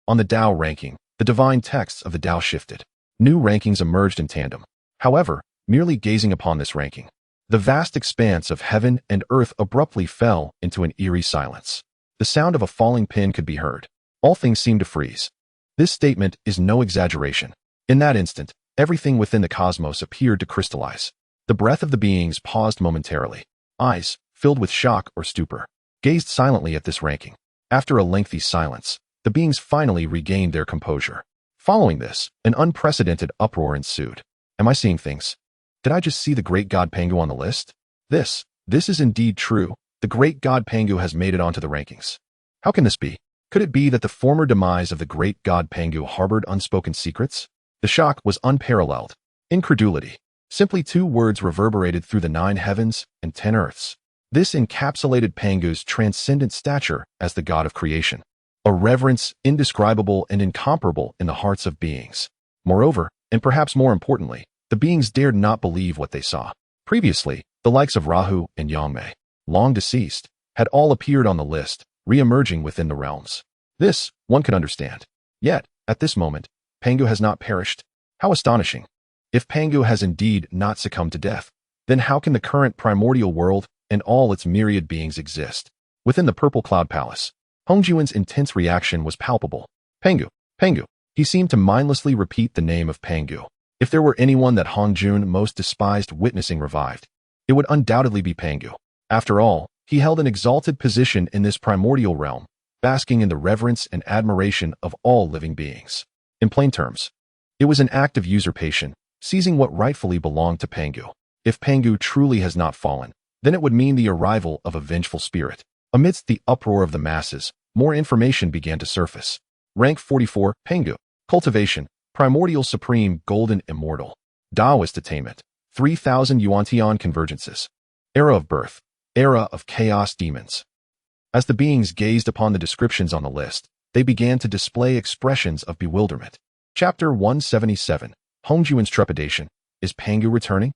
A: On the Dao ranking, the divine texts of the Dao shifted. New rankings emerged in tandem. However, merely gazing upon this ranking, the vast expanse of heaven and earth abruptly fell into an eerie silence. The sound of a falling pin could be heard. All things seemed to freeze. This statement is no exaggeration. In that instant, everything within the cosmos appeared to crystallize. The breath of the beings paused momentarily. Eyes, filled with shock or stupor, gazed silently at this ranking. After a lengthy silence, the beings finally regained their composure. Following this, an unprecedented uproar ensued. Am I seeing things? Did I just see the great god Pengu on the list? This is indeed true. The great god Pengu has made it onto the rankings. How can this be? Could it be that the former demise of the great god Pengu harbored unspoken secrets? The shock was unparalleled. Incredulity. Simply two words reverberated through the 9 heavens and 10 earths. This encapsulated Pengu's transcendent stature as the god of creation, a reverence indescribable and incomparable in the hearts of beings. Moreover, and perhaps more importantly, the beings dared not believe what they saw. Previously, The likes of Rahu and Yangmei, long deceased, had all appeared on the list, re-emerging within the realms. This, one could understand. Yet, at this moment, Pangu has not perished. How astonishing! If Pangu has indeed not succumbed to death, then how can the current primordial world and all its myriad beings exist? Within the Purple Cloud Palace, Hongjuan's intense reaction was palpable. Pangu, Pangu. He seemed to mindlessly repeat the name of Pangu. If there were anyone that Hongjun most despised witnessing revived, it would undoubtedly be Pangu. After all, he held an exalted position in this primordial realm, basking in the reverence and admiration of all living beings. In plain terms, it was an act of usurpation, seizing what rightfully belonged to Pangu. If Pangu truly has not fallen, then it would mean the arrival of a vengeful spirit. Amidst the uproar of the masses, more information began to surface. Rank 44, Pangu. Cultivation, Primordial Supreme Golden Immortal. Taoist Attainment, 3,000 Yuantian Convergences. Era of Birth, Era of Chaos Demons. As the beings gazed upon the descriptions on the list, they began to display expressions of bewilderment. Chapter 177, Hongjuan's Trepidation. Is Pangu returning?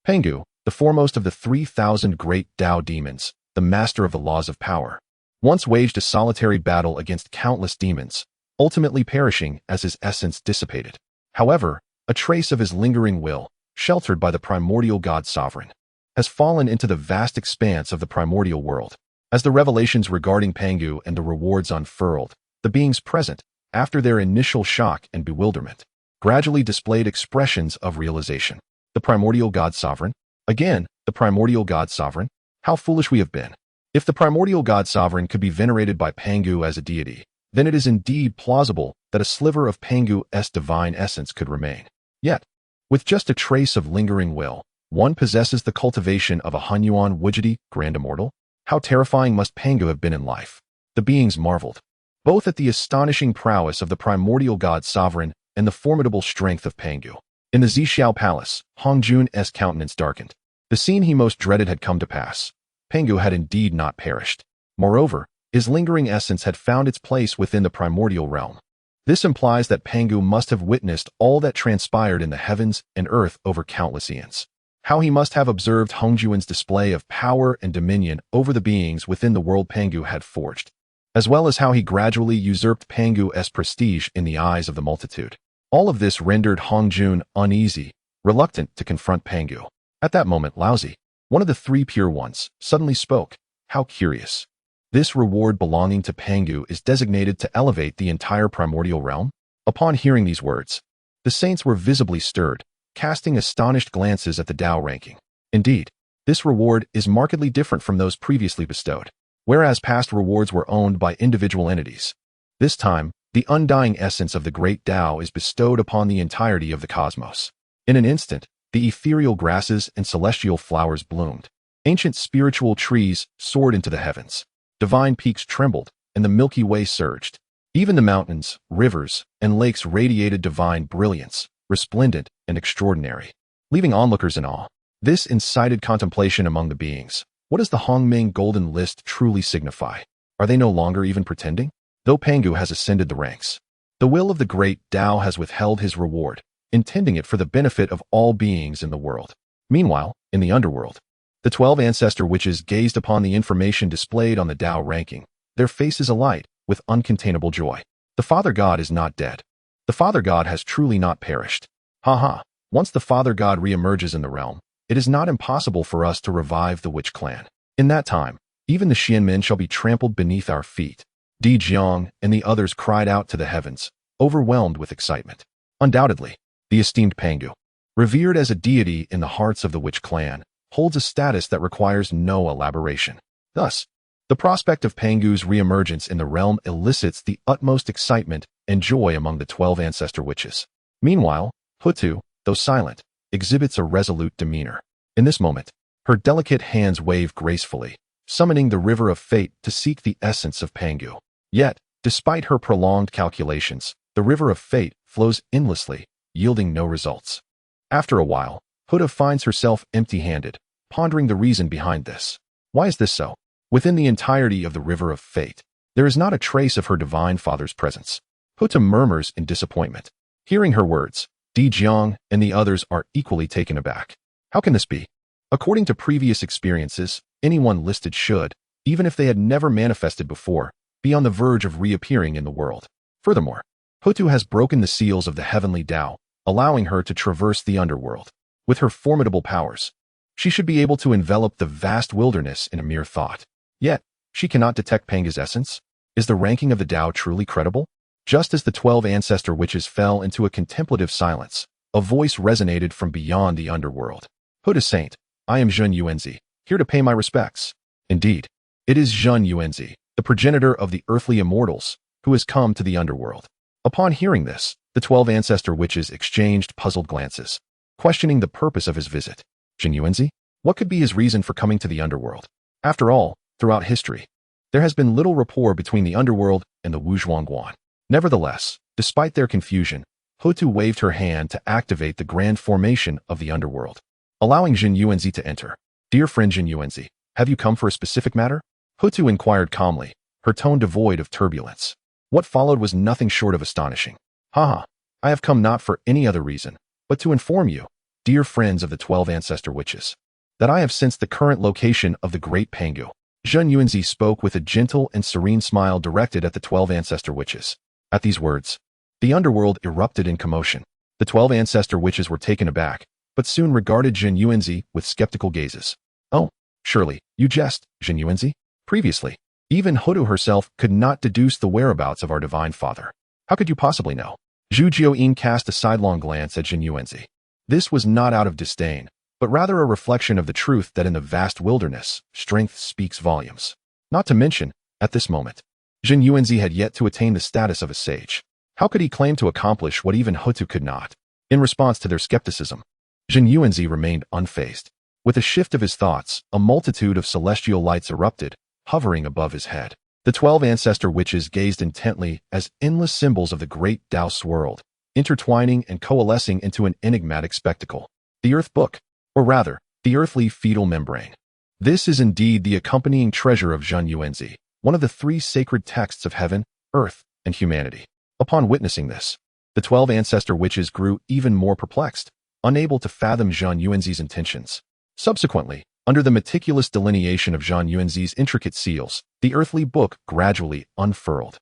A: Pangu, the foremost of the 3,000 great Dao demons, the master of the laws of power, once waged a solitary battle against countless demons, ultimately perishing as his essence dissipated. However, a trace of his lingering will, sheltered by the primordial God Sovereign, has fallen into the vast expanse of the primordial world. As the revelations regarding Pangu and the rewards unfurled, the beings present, after their initial shock and bewilderment, gradually displayed expressions of realization. The primordial God Sovereign? Again, the primordial God Sovereign? How foolish we have been. If the primordial God Sovereign could be venerated by Pangu as a deity, then it is indeed plausible that a sliver of Pangu's divine essence could remain. Yet, with just a trace of lingering will, one possesses the cultivation of a Hunyuan Wujidi, Grand Immortal? How terrifying must Pangu have been in life? The beings marveled, both at the astonishing prowess of the primordial God Sovereign and the formidable strength of Pangu. In the Zixiao Palace, Hongjun's countenance darkened. The scene he most dreaded had come to pass. Pangu had indeed not perished. Moreover, his lingering essence had found its place within the primordial realm. This implies that Pangu must have witnessed all that transpired in the heavens and earth over countless eons. How he must have observed Hongjuan's display of power and dominion over the beings within the world Pangu had forged, as well as how he gradually usurped Pangu's prestige in the eyes of the multitude. All of this rendered Hongjun uneasy, reluctant to confront Pangu. At that moment, Laozi, one of the three pure ones, suddenly spoke. How curious. This reward belonging to Pangu is designated to elevate the entire primordial realm? Upon hearing these words, the saints were visibly stirred, casting astonished glances at the Dao ranking. Indeed, this reward is markedly different from those previously bestowed. Whereas past rewards were owned by individual entities, this time, the undying essence of the Great Dao is bestowed upon the entirety of the cosmos. In an instant, the ethereal grasses and celestial flowers bloomed. Ancient spiritual trees soared into the heavens. Divine peaks trembled, and the Milky Way surged. Even the mountains, rivers, and lakes radiated divine brilliance, resplendent and extraordinary, leaving onlookers in awe. This incited contemplation among the beings. What does the Hongming Golden List truly signify? Are they no longer even pretending? Though Pangu has ascended the ranks, the will of the Great Dao has withheld his reward, intending it for the benefit of all beings in the world. Meanwhile, in the underworld, the 12 ancestor witches gazed upon the information displayed on the Dao ranking, their faces alight with uncontainable joy. The Father God is not dead. The Father God has truly not perished. Once the Father God re-emerges in the realm, it is not impossible for us to revive the witch clan. In that time, even the Xianmen shall be trampled beneath our feet. Di Jiang and the others cried out to the heavens, overwhelmed with excitement. Undoubtedly, the esteemed Pangu, revered as a deity in the hearts of the witch clan, holds a status that requires no elaboration. Thus, the prospect of Pangu's re-emergence in the realm elicits the utmost excitement and joy among the 12 ancestor witches. Meanwhile, Hutu, though silent, exhibits a resolute demeanor. In this moment, her delicate hands wave gracefully, summoning the river of fate to seek the essence of Pangu. Yet, despite her prolonged calculations, the river of fate flows endlessly, yielding no results. After a while, Huda finds herself empty-handed, pondering the reason behind this. Why is this so? Within the entirety of the river of fate, there is not a trace of her divine father's presence. Huda murmurs in disappointment. Hearing her words, Di Jiang and the others are equally taken aback. How can this be? According to previous experiences, anyone listed should, even if they had never manifested before, be on the verge of reappearing in the world. Furthermore, Hutu has broken the seals of the heavenly Tao, allowing her to traverse the underworld. With her formidable powers, she should be able to envelop the vast wilderness in a mere thought. Yet, she cannot detect Panga's essence? Is the ranking of the Tao truly credible? Just as the 12 ancestor witches fell into a contemplative silence, a voice resonated from beyond the underworld. Hutu Saint, I am Zhen Yuanzi, here to pay my respects. Indeed, it is Zhen Yuanzi, the progenitor of the earthly immortals, who has come to the underworld. Upon hearing this, the 12 ancestor witches exchanged puzzled glances, questioning the purpose of his visit. Zhen Yuanzi? What could be his reason for coming to the underworld? After all, throughout history, there has been little rapport between the underworld and the Wuzhuangguan. Nevertheless, despite their confusion, Hutu waved her hand to activate the grand formation of the underworld, allowing Zhen Yuanzi to enter. Dear friend Zhen Yuanzi, have you come for a specific matter? Hutu inquired calmly, her tone devoid of turbulence. What followed was nothing short of astonishing. Haha, I have come not for any other reason, but to inform you, dear friends of the 12 ancestor witches, that I have sensed the current location of the Great Pangu. Zhen Yuanzi spoke with a gentle and serene smile directed at the 12 ancestor witches. At these words, the underworld erupted in commotion. The 12 ancestor witches were taken aback, but soon regarded Zhen Yuanzi with skeptical gazes. Oh, surely, you jest, Zhen Yuanzi? Previously, even Hutu herself could not deduce the whereabouts of our divine father. How could you possibly know? Zhu Jiuyin cast a sidelong glance at Zhen Yuanzi. This was not out of disdain, but rather a reflection of the truth that in the vast wilderness, strength speaks volumes. Not to mention, at this moment, Zhen Yuanzi had yet to attain the status of a sage. How could he claim to accomplish what even Hutu could not? In response to their skepticism, Zhen Yuanzi remained unfazed. With a shift of his thoughts, a multitude of celestial lights erupted, hovering above his head. The 12 ancestor witches gazed intently as endless symbols of the Great Dao swirled, intertwining and coalescing into an enigmatic spectacle. The Earth Book, or rather, the earthly fetal membrane. This is indeed the accompanying treasure of Zhen Yuanzi, one of the 3 sacred texts of heaven, earth, and humanity. Upon witnessing this, the 12 ancestor witches grew even more perplexed, unable to fathom Zhen Yuanzi's intentions. Subsequently, under the meticulous delineation of Zhen Yuanzi's intricate seals, the earthly book gradually unfurled.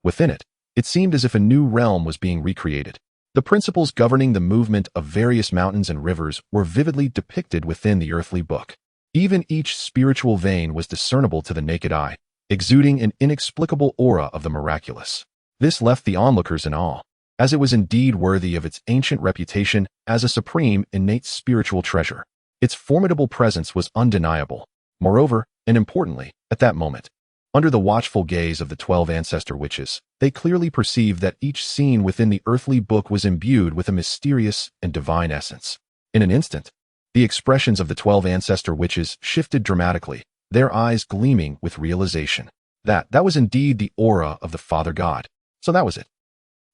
A: Within it, it seemed as if a new realm was being recreated. The principles governing the movement of various mountains and rivers were vividly depicted within the earthly book. Even each spiritual vein was discernible to the naked eye, exuding an inexplicable aura of the miraculous. This left the onlookers in awe, as it was indeed worthy of its ancient reputation as a supreme innate spiritual treasure. Its formidable presence was undeniable. Moreover, and importantly, at that moment, under the watchful gaze of the 12 ancestor witches, they clearly perceived that each scene within the earthly book was imbued with a mysterious and divine essence. In an instant, the expressions of the 12 ancestor witches shifted dramatically, their eyes gleaming with realization. That was indeed the aura of the Father God. So that was it.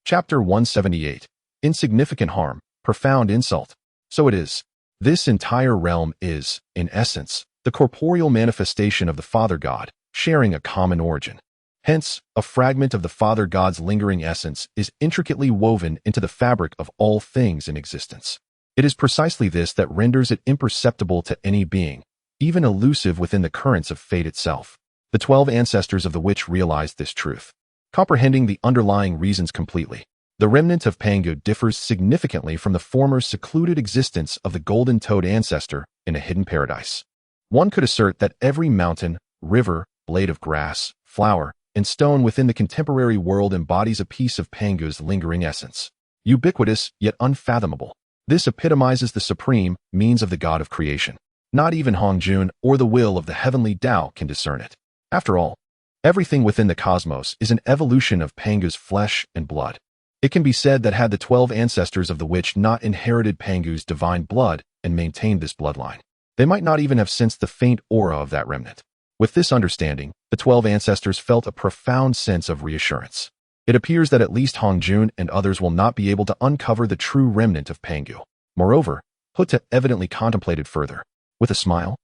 A: Chapter 178. Insignificant harm, profound insult. So it is. This entire realm is, in essence, the corporeal manifestation of the Father God, sharing a common origin. Hence, a fragment of the Father God's lingering essence is intricately woven into the fabric of all things in existence. It is precisely this that renders it imperceptible to any being, even elusive within the currents of fate itself. The 12 ancestors of the witch realized this truth. Comprehending the underlying reasons completely, the remnant of Pangu differs significantly from the former secluded existence of the golden-toed ancestor in a hidden paradise. One could assert that every mountain, river, blade of grass, flower, and stone within the contemporary world embodies a piece of Pangu's lingering essence. Ubiquitous, yet unfathomable. This epitomizes the supreme means of the God of creation. Not even Hongjun or the will of the heavenly Tao can discern it. After all, everything within the cosmos is an evolution of Pangu's flesh and blood. It can be said that had the 12 ancestors of the witch not inherited Pangu's divine blood and maintained this bloodline, they might not even have sensed the faint aura of that remnant. With this understanding, the 12 ancestors felt a profound sense of reassurance. It appears that at least Hongjun and others will not be able to uncover the true remnant of Pangu. Moreover, Huta evidently contemplated further. With a smile,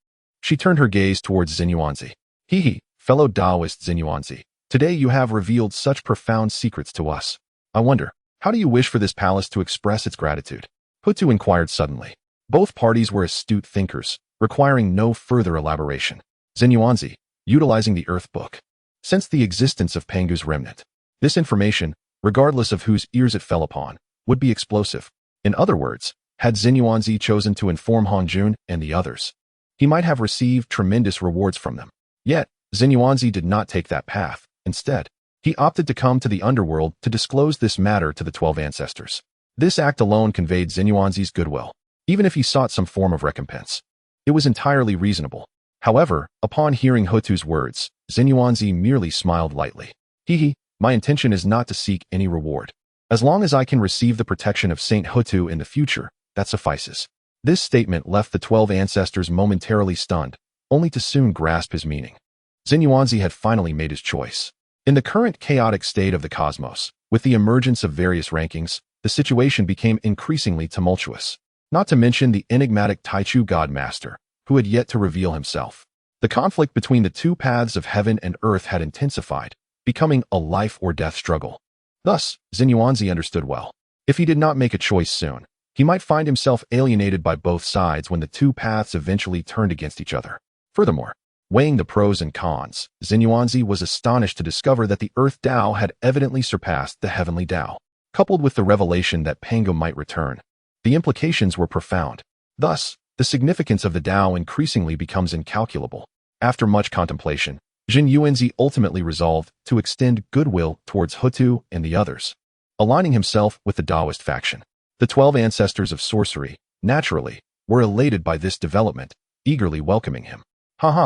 A: she turned her gaze towards Zhen Yuanzi. He, fellow Taoist Zhen Yuanzi, today you have revealed such profound secrets to us. I wonder, how do you wish for this palace to express its gratitude? Hutu inquired suddenly. Both parties were astute thinkers, requiring no further elaboration. Xinyuanzi, utilizing the Earth Book, sensed the existence of Pangu's remnant. This information, regardless of whose ears it fell upon, would be explosive. In other words, had Xinyuanzi chosen to inform Hanjun and the others, he might have received tremendous rewards from them. Yet, Xinyuanzi did not take that path. Instead, he opted to come to the underworld to disclose this matter to the 12 ancestors. This act alone conveyed Xinyuanzi's goodwill, even if he sought some form of recompense. It was entirely reasonable. However, upon hearing Hutu's words, Xinyuanzi merely smiled lightly. My intention is not to seek any reward. As long as I can receive the protection of Saint Hutu in the future, that suffices. This statement left the 12 ancestors momentarily stunned, only to soon grasp his meaning. Xinyuanzi had finally made his choice. In the current chaotic state of the cosmos, with the emergence of various rankings, the situation became increasingly tumultuous. Not to mention the enigmatic Taichu Godmaster, who had yet to reveal himself. The conflict between the two paths of heaven and earth had intensified, becoming a life-or-death struggle. Thus, Xinyuanzi understood well. If he did not make a choice soon, he might find himself alienated by both sides when the two paths eventually turned against each other. Furthermore, weighing the pros and cons, Xinyuanzi was astonished to discover that the Earth Dao had evidently surpassed the Heavenly Dao. Coupled with the revelation that Pangu might return, the implications were profound. Thus, the significance of the Dao increasingly becomes incalculable. After much contemplation, Xinyuanzi ultimately resolved to extend goodwill towards Hutu and the others, aligning himself with the Taoist faction. The 12 ancestors of sorcery, naturally, were elated by this development, eagerly welcoming him.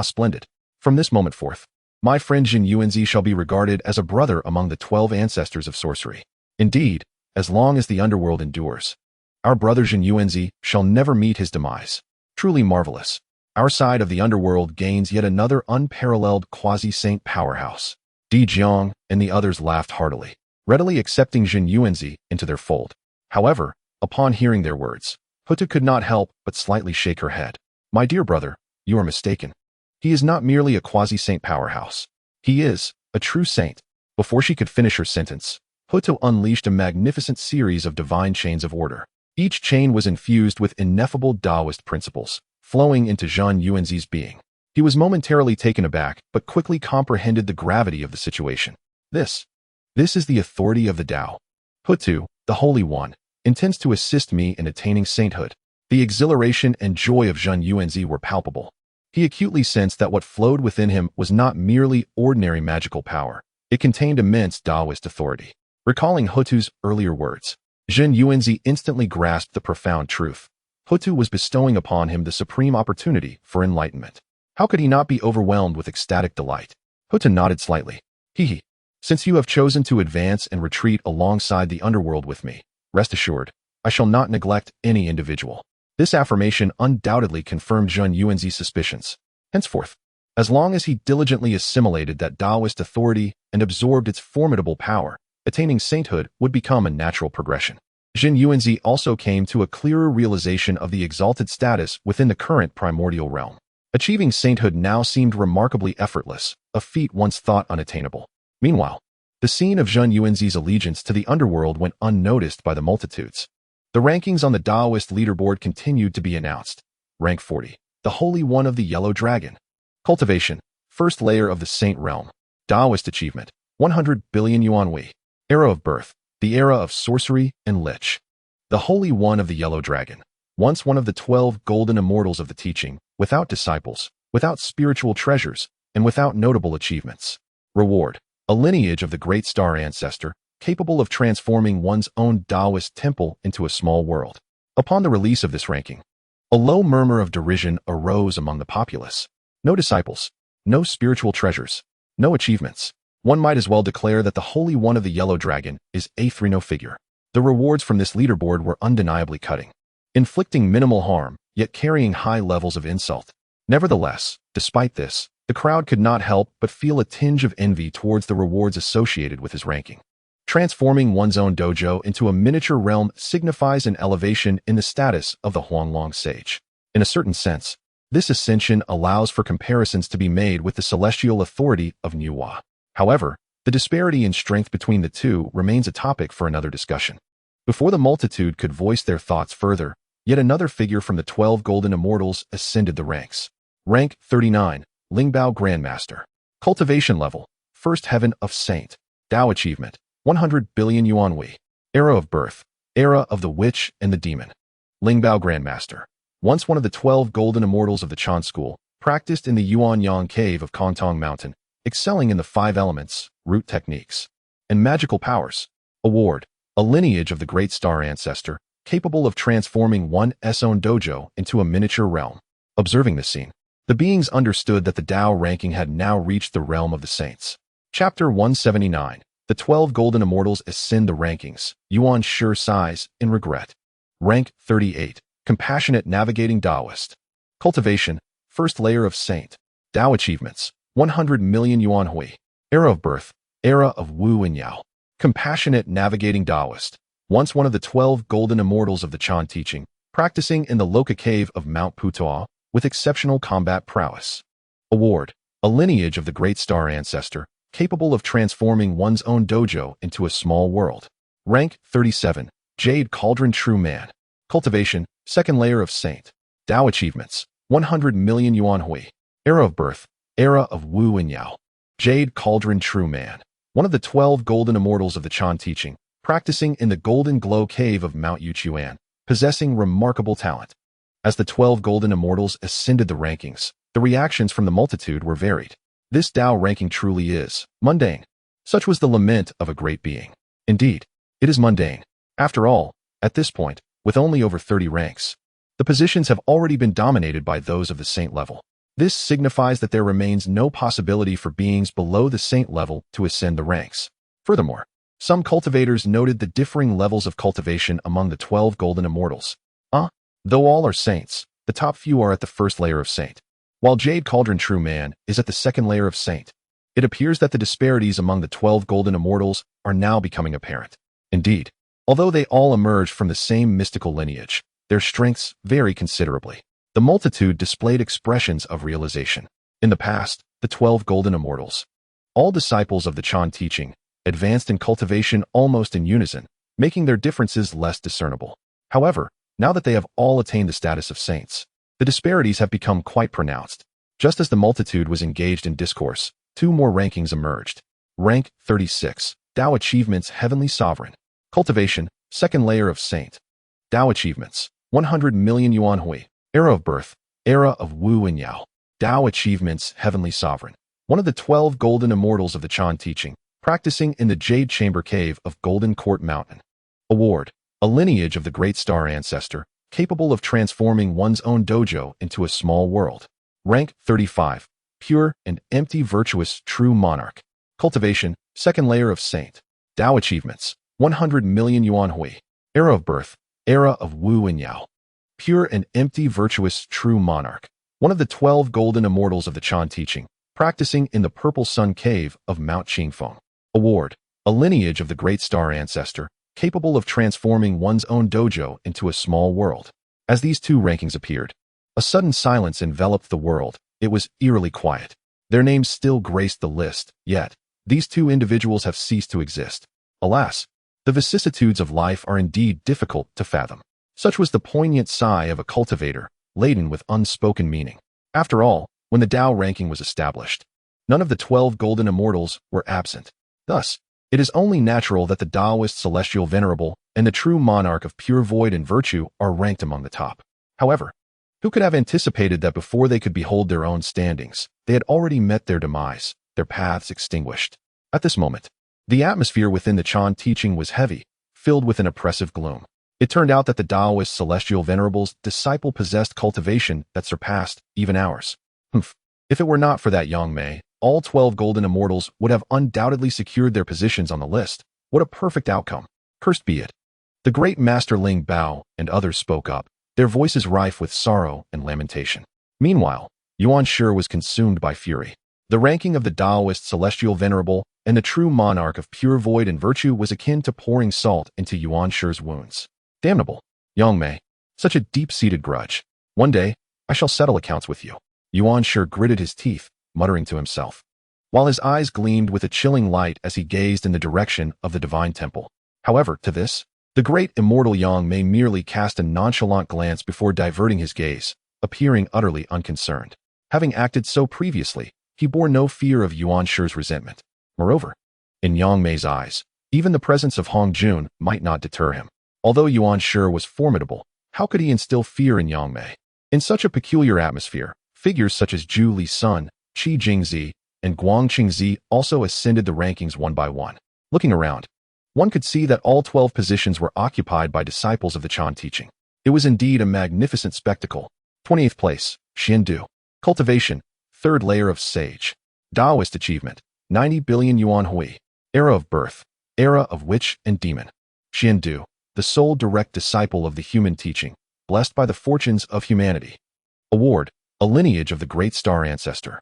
A: Splendid. From this moment forth, my friend Xinyuanzi shall be regarded as a brother among the 12 ancestors of sorcery. Indeed, as long as the underworld endures, our brother Xinyuanzi shall never meet his demise. Truly marvelous. Our side of the underworld gains yet another unparalleled quasi-saint powerhouse. Di Jiang and the others laughed heartily, readily accepting Xinyuanzi into their fold. However, upon hearing their words, Hutu could not help but slightly shake her head. My dear brother, you are mistaken. He is not merely a quasi-saint powerhouse. He is a true saint. Before she could finish her sentence, Hutu unleashed a magnificent series of divine chains of order. Each chain was infused with ineffable Taoist principles, flowing into Xinyuanzi's being. He was momentarily taken aback, but quickly comprehended the gravity of the situation. This is the authority of the Tao. Hutu, the Holy One, intends to assist me in attaining sainthood. The exhilaration and joy of Xinyuanzi were palpable. He acutely sensed that what flowed within him was not merely ordinary magical power. It contained immense Taoist authority. Recalling Hutu's earlier words, Xinyuanzi instantly grasped the profound truth. Hutu was bestowing upon him the supreme opportunity for enlightenment. How could he not be overwhelmed with ecstatic delight? Hutu nodded slightly. Since you have chosen to advance and retreat alongside the underworld with me, rest assured, I shall not neglect any individual. This affirmation undoubtedly confirmed Xinyuanzi's suspicions. Henceforth, as long as he diligently assimilated that Taoist authority and absorbed its formidable power, attaining sainthood would become a natural progression. Xinyuanzi also came to a clearer realization of the exalted status within the current primordial realm. Achieving sainthood now seemed remarkably effortless, a feat once thought unattainable. Meanwhile, the scene of Xinyuanzi's allegiance to the underworld went unnoticed by the multitudes. The rankings on the Taoist leaderboard continued to be announced. Rank 40, the Holy One of the Yellow Dragon. Cultivation, first layer of the Saint Realm. Taoist achievement, 100 billion yuanhui. Era of birth, the era of sorcery and lich. The Holy One of the Yellow Dragon, once one of the 12 golden immortals of the teaching, without disciples, without spiritual treasures, and without notable achievements. Reward, a lineage of the Great Star Ancestor, capable of transforming one's own Taoist temple into a small world. Upon the release of this ranking, a low murmur of derision arose among the populace. No disciples, no spiritual treasures, no achievements. One might as well declare that the Holy One of the Yellow Dragon is a three-no figure. The rewards from this leaderboard were undeniably cutting, inflicting minimal harm, yet carrying high levels of insult. Nevertheless, despite this, the crowd could not help but feel a tinge of envy towards the rewards associated with his ranking. Transforming one's own dojo into a miniature realm signifies an elevation in the status of the Huanglong Sage. In a certain sense, this ascension allows for comparisons to be made with the celestial authority of Nuwa. However, the disparity in strength between the two remains a topic for another discussion. Before the multitude could voice their thoughts further, Yet another figure from the 12 Golden Immortals ascended the ranks. Rank 39, Lingbao Grandmaster. Cultivation level, First Heaven of Saint. Dao achievement, 100 billion yuan Wei. Era of birth, Era of the Witch and the Demon. Lingbao Grandmaster. Once one of the 12 Golden Immortals of the Chan School, practiced in the Yuanyang Cave of Kontong Mountain, excelling in the 5 elements, root techniques, and magical powers. Award, a lineage of the Great Star Ancestor, capable of transforming one's own dojo into a miniature realm. Observing this scene, the beings understood that the Dao ranking had now reached the realm of the saints. Chapter 179. The 12 Golden Immortals ascend the rankings. Yuan Shi sighs in regret. Rank 38. Compassionate Navigating Taoist. Cultivation, First Layer of Saint. Dao achievements, 100 million yuan Hui. Era of birth, Era of Wu and Yao. Compassionate Navigating Taoist. Once one of the 12 Golden Immortals of the Chan teaching, practicing in the Loka Cave of Mount Putoa with exceptional combat prowess. Award, a lineage of the Great Star Ancestor, capable of transforming one's own dojo into a small world. Rank 37. Jade Cauldron True Man. Cultivation, Second Layer of Saint. Dao achievements, 100 million yuan Hui. Era of birth, Era of Wu and Yao. Jade Cauldron True Man. One of the 12 Golden Immortals of the Chan teaching, practicing in the Golden Glow Cave of Mount Yuchuan, possessing remarkable talent. As the 12 Golden Immortals ascended the rankings, the reactions from the multitude were varied. This Dao ranking truly is mundane. Such was the lament of a great being. Indeed, it is mundane. After all, at this point, with only over 30 ranks, the positions have already been dominated by those of the saint level. This signifies that there remains no possibility for beings below the saint level to ascend the ranks. Furthermore, some cultivators noted the differing levels of cultivation among the 12 Golden Immortals. Though all are saints, the top few are at the first layer of saint, while Jade Cauldron True Man is at the second layer of saint. It appears that the disparities among the 12 Golden Immortals are now becoming apparent. Indeed, although they all emerged from the same mystical lineage, their strengths vary considerably. The multitude displayed expressions of realization. In the past, the 12 Golden Immortals, all disciples of the Chan teaching, advanced in cultivation almost in unison, making their differences less discernible. However, now that they have all attained the status of saints, the disparities have become quite pronounced. Just as the multitude was engaged in discourse, 2 more rankings emerged. Rank 36. Dao achievements Heavenly Sovereign. Cultivation, Second Layer of Saint. Dao achievements, 100 million yuan Hui. Era of birth, Era of Wu and Yao. Dao achievements Heavenly Sovereign. One of the 12 Golden Immortals of the Chan teaching, practicing in the Jade Chamber Cave of Golden Court Mountain. Award, a lineage of the Great Star Ancestor, capable of transforming one's own dojo into a small world. Rank 35. Pure and empty virtuous true monarch. Cultivation, Second Layer of Saint. Dao achievements, 100 million yuan Hui. Era of birth, Era of Wu and Yao. Pure and empty virtuous true monarch. One of the 12 Golden Immortals of the Chan teaching, practicing in the Purple Sun Cave of Mount Qingfeng. Award, a lineage of the Great Star Ancestor, capable of transforming one's own dojo into a small world. As these 2 rankings appeared, a sudden silence enveloped the world. It was eerily quiet. Their names still graced the list, yet these 2 individuals have ceased to exist. Alas, the vicissitudes of life are indeed difficult to fathom. Such was the poignant sigh of a cultivator, laden with unspoken meaning. After all, when the Dao ranking was established, none of the 12 Golden Immortals were absent. Thus, it is only natural that the Taoist Celestial Venerable and the true monarch of pure void and virtue are ranked among the top. However, who could have anticipated that before they could behold their own standings, they had already met their demise, their paths extinguished? At this moment, the atmosphere within the Chan teaching was heavy, filled with an oppressive gloom. It turned out that the Taoist Celestial Venerable's disciple possessed cultivation that surpassed even ours. If it were not for that Yang Mei, all 12 Golden Immortals would have undoubtedly secured their positions on the list. What a perfect outcome. Cursed be it. The great Master Ling Bao and others spoke up, their voices rife with sorrow and lamentation. Meanwhile, Yuan Shi was consumed by fury. The ranking of the Taoist Celestial Venerable and the true monarch of pure void and virtue was akin to pouring salt into Yuan Shi's wounds. Damnable, Yang Mei, such a deep-seated grudge. One day, I shall settle accounts with you. Yuan Shi gritted his teeth, muttering to himself, while his eyes gleamed with a chilling light as he gazed in the direction of the divine temple. However, to this, The great immortal Yang Mei merely cast a nonchalant glance before diverting his gaze, appearing utterly unconcerned. Having acted so previously, he bore no fear of Yuan Shi's resentment. Moreover, in Yang Mei's eyes, even the presence of Hong Jun might not deter him. Although Yuan Shi was formidable, how could he instill fear in Yang Mei? In such a peculiar atmosphere, figures such as Zhu Li Sun, Qi Jingzi, and Guang Qingzi also ascended the rankings one by one. Looking around, one could see that all 12 positions were occupied by disciples of the Chan teaching. It was indeed a magnificent spectacle. 20th place, Xiandu. Cultivation, 3rd layer of Sage. Taoist achievement, 90 billion yuan hui. Era of birth, era of witch and demon. Xiandu, the sole direct disciple of the human teaching, blessed by the fortunes of humanity. Award, a lineage of the great star ancestor,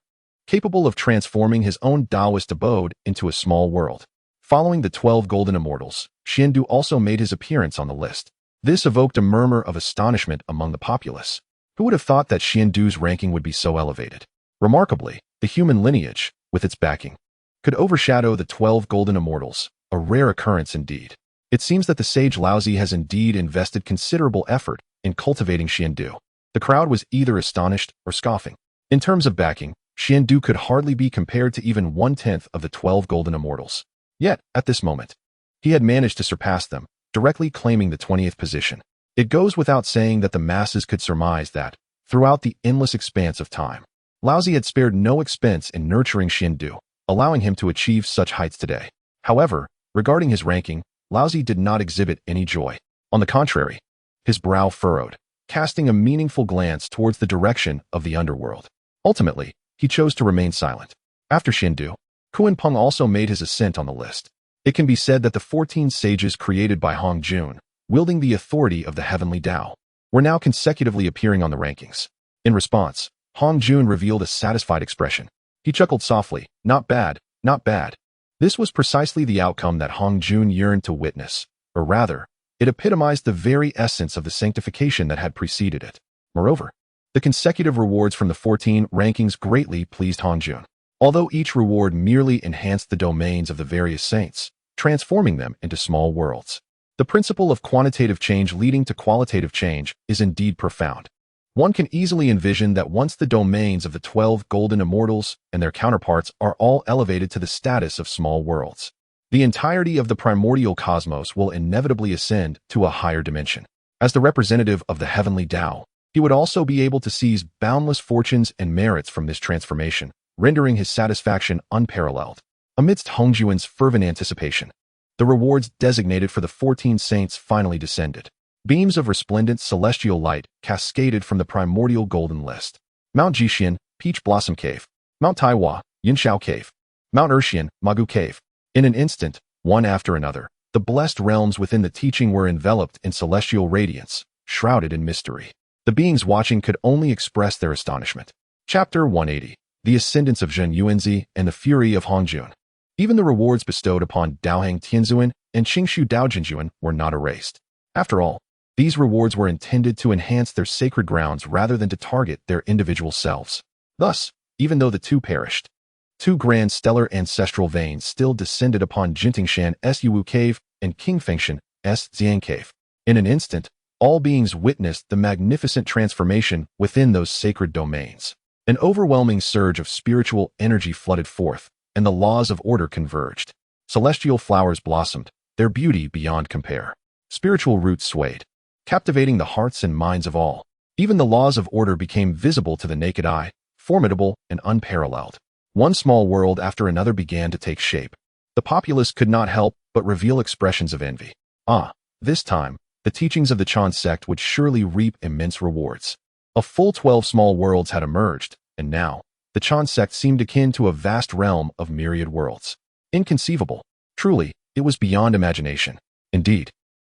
A: capable of transforming his own Taoist abode into a small world. Following the 12 golden immortals, Xiandu also made his appearance on the list. This evoked a murmur of astonishment among the populace. Who would have thought that Xiandu's ranking would be so elevated? Remarkably, the human lineage, with its backing, could overshadow the 12 golden immortals, a rare occurrence indeed. It seems that the sage Laozi has indeed invested considerable effort in cultivating Xiandu. The crowd was either astonished or scoffing. In terms of backing, Xiandu could hardly be compared to even 1/10 of the 12 golden immortals. Yet, at this moment, he had managed to surpass them, directly claiming the 20th position. It goes without saying that the masses could surmise that, throughout the endless expanse of time, Laozi had spared no expense in nurturing Xiandu, allowing him to achieve such heights today. However, regarding his ranking, Laozi did not exhibit any joy. On the contrary, his brow furrowed, casting a meaningful glance towards the direction of the underworld. Ultimately, he chose to remain silent. After Xiandu, Kuan-Peng also made his ascent on the list. It can be said that the 14 sages created by Hong Jun, wielding the authority of the heavenly Tao, were now consecutively appearing on the rankings. In response, Hong Jun revealed a satisfied expression. He chuckled softly, "Not bad, not bad." This was precisely the outcome that Hong Jun yearned to witness, or rather, it epitomized the very essence of the sanctification that had preceded it. Moreover, the consecutive rewards from the 14 rankings greatly pleased Hong Jun. Although each reward merely enhanced the domains of the various saints, transforming them into small worlds. The principle of quantitative change leading to qualitative change is indeed profound. One can easily envision that once the domains of the 12 golden immortals and their counterparts are all elevated to the status of small worlds, the entirety of the primordial cosmos will inevitably ascend to a higher dimension. As the representative of the heavenly Tao, he would also be able to seize boundless fortunes and merits from this transformation, rendering his satisfaction unparalleled. Amidst Hongjuan's fervent anticipation, the rewards designated for the 14 saints finally descended. Beams of resplendent celestial light cascaded from the primordial golden list. Mount Jixian, Peach Blossom Cave. Mount Taiwa, Yinshao Cave. Mount Urshian, Magu Cave. In an instant, one after another, the blessed realms within the teaching were enveloped in celestial radiance, shrouded in mystery. The beings watching could only express their astonishment. Chapter 180. The Ascendance of Zhen Yuanzi and the Fury of Hongjun. Even the rewards bestowed upon Daohang Tianzuan and Qingshu Daojinjuan were not erased. After all, these rewards were intended to enhance their sacred grounds rather than to target their individual selves. Thus, even though the two perished, two grand stellar ancestral veins still descended upon Jintingshan's Yuwu Cave and Qingfengshan's Xiang Cave. In an instant, all beings witnessed the magnificent transformation within those sacred domains. An overwhelming surge of spiritual energy flooded forth, and the laws of order converged. Celestial flowers blossomed, their beauty beyond compare. Spiritual roots swayed, captivating the hearts and minds of all. Even the laws of order became visible to the naked eye, formidable and unparalleled. One small world after another began to take shape. The populace could not help but reveal expressions of envy. This time, the teachings of the Chan sect would surely reap immense rewards. A full 12 small worlds had emerged, and now, the Chan sect seemed akin to a vast realm of myriad worlds. Inconceivable. Truly, it was beyond imagination. Indeed,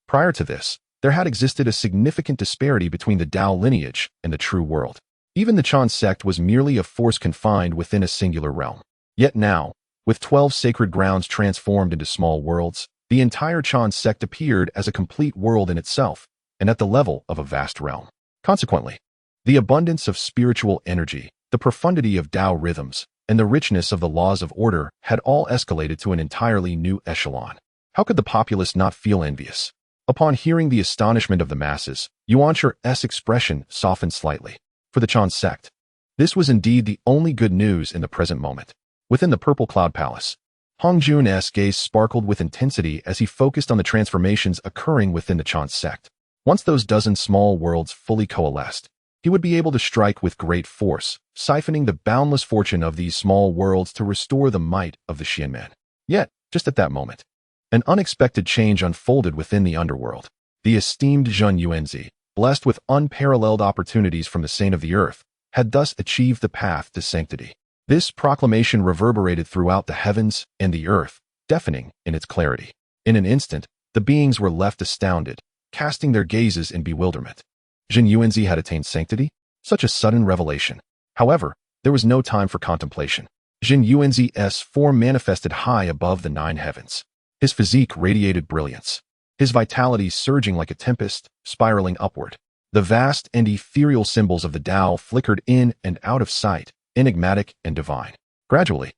A: prior to this, there had existed a significant disparity between the Tao lineage and the true world. Even the Chan sect was merely a force confined within a singular realm. Yet now, with 12 sacred grounds transformed into small worlds, the entire Chan sect appeared as a complete world in itself, and at the level of a vast realm. Consequently, the abundance of spiritual energy, the profundity of Tao rhythms, and the richness of the laws of order had all escalated to an entirely new echelon. How could the populace not feel envious? Upon hearing the astonishment of the masses, Yuan's expression softened slightly. For the Chan sect, this was indeed the only good news in the present moment. Within the Purple Cloud Palace, Hongjun's gaze sparkled with intensity as he focused on the transformations occurring within the Chan sect. Once those dozen small worlds fully coalesced, he would be able to strike with great force, siphoning the boundless fortune of these small worlds to restore the might of the Xianmen. Yet, just at that moment, an unexpected change unfolded within the underworld. The esteemed Zhen Yuanzi, blessed with unparalleled opportunities from the Saint of the Earth, had thus achieved the path to sanctity. This proclamation reverberated throughout the heavens and the earth, deafening in its clarity. In an instant, the beings were left astounded, casting their gazes in bewilderment. Zhen Yuanzi had attained sanctity? Such a sudden revelation. However, there was no time for contemplation. Zhen Yuanzi's form manifested high above the 9 heavens. His physique radiated brilliance, his vitality surging like a tempest, spiraling upward. The vast and ethereal symbols of the Tao flickered in and out of sight, enigmatic and divine. Gradually,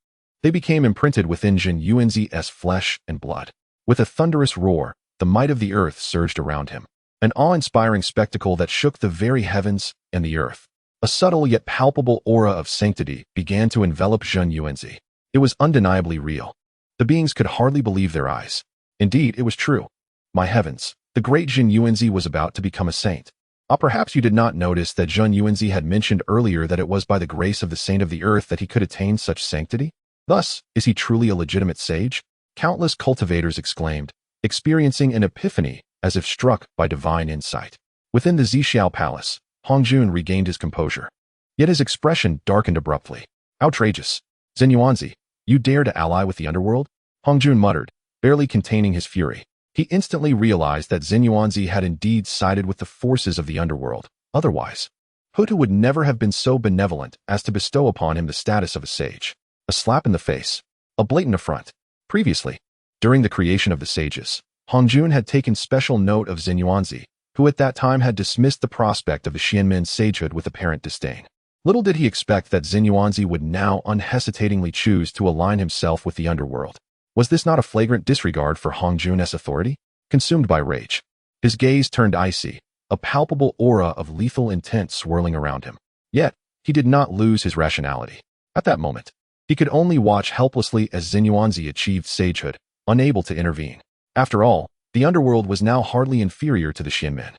A: they became imprinted within Zhen Yuanzi's flesh and blood. With a thunderous roar, the might of the earth surged around him, an awe-inspiring spectacle that shook the very heavens and the earth. A subtle yet palpable aura of sanctity began to envelop Zhen Yuanzi. It was undeniably real. The beings could hardly believe their eyes. Indeed, it was true. My heavens, the great Zhen Yuanzi was about to become a saint. Perhaps you did not notice that Zhen Yuanzi had mentioned earlier that it was by the grace of the Saint of the Earth that he could attain such sanctity? Thus, is he truly a legitimate sage? Countless cultivators exclaimed, experiencing an epiphany as if struck by divine insight. Within the Zixiao Palace, Hongjun regained his composure. Yet his expression darkened abruptly. Outrageous. Zhen Yuanzi, you dare to ally with the underworld? Hongjun muttered, barely containing his fury. He instantly realized that Zhen Yuanzi had indeed sided with the forces of the underworld. Otherwise, Hutu would never have been so benevolent as to bestow upon him the status of a sage. A slap in the face. A blatant affront. Previously, during the creation of the sages, Hongjun had taken special note of Zhen Yuanzi, who at that time had dismissed the prospect of the Xianmen sagehood with apparent disdain. Little did he expect that Zhen Yuanzi would now unhesitatingly choose to align himself with the underworld. Was this not a flagrant disregard for Hongjun's authority? Consumed by rage, his gaze turned icy, a palpable aura of lethal intent swirling around him. Yet, he did not lose his rationality. At that moment, he could only watch helplessly as Zhen Yuanzi achieved sagehood, unable to intervene. After all, the underworld was now hardly inferior to the Xianmen.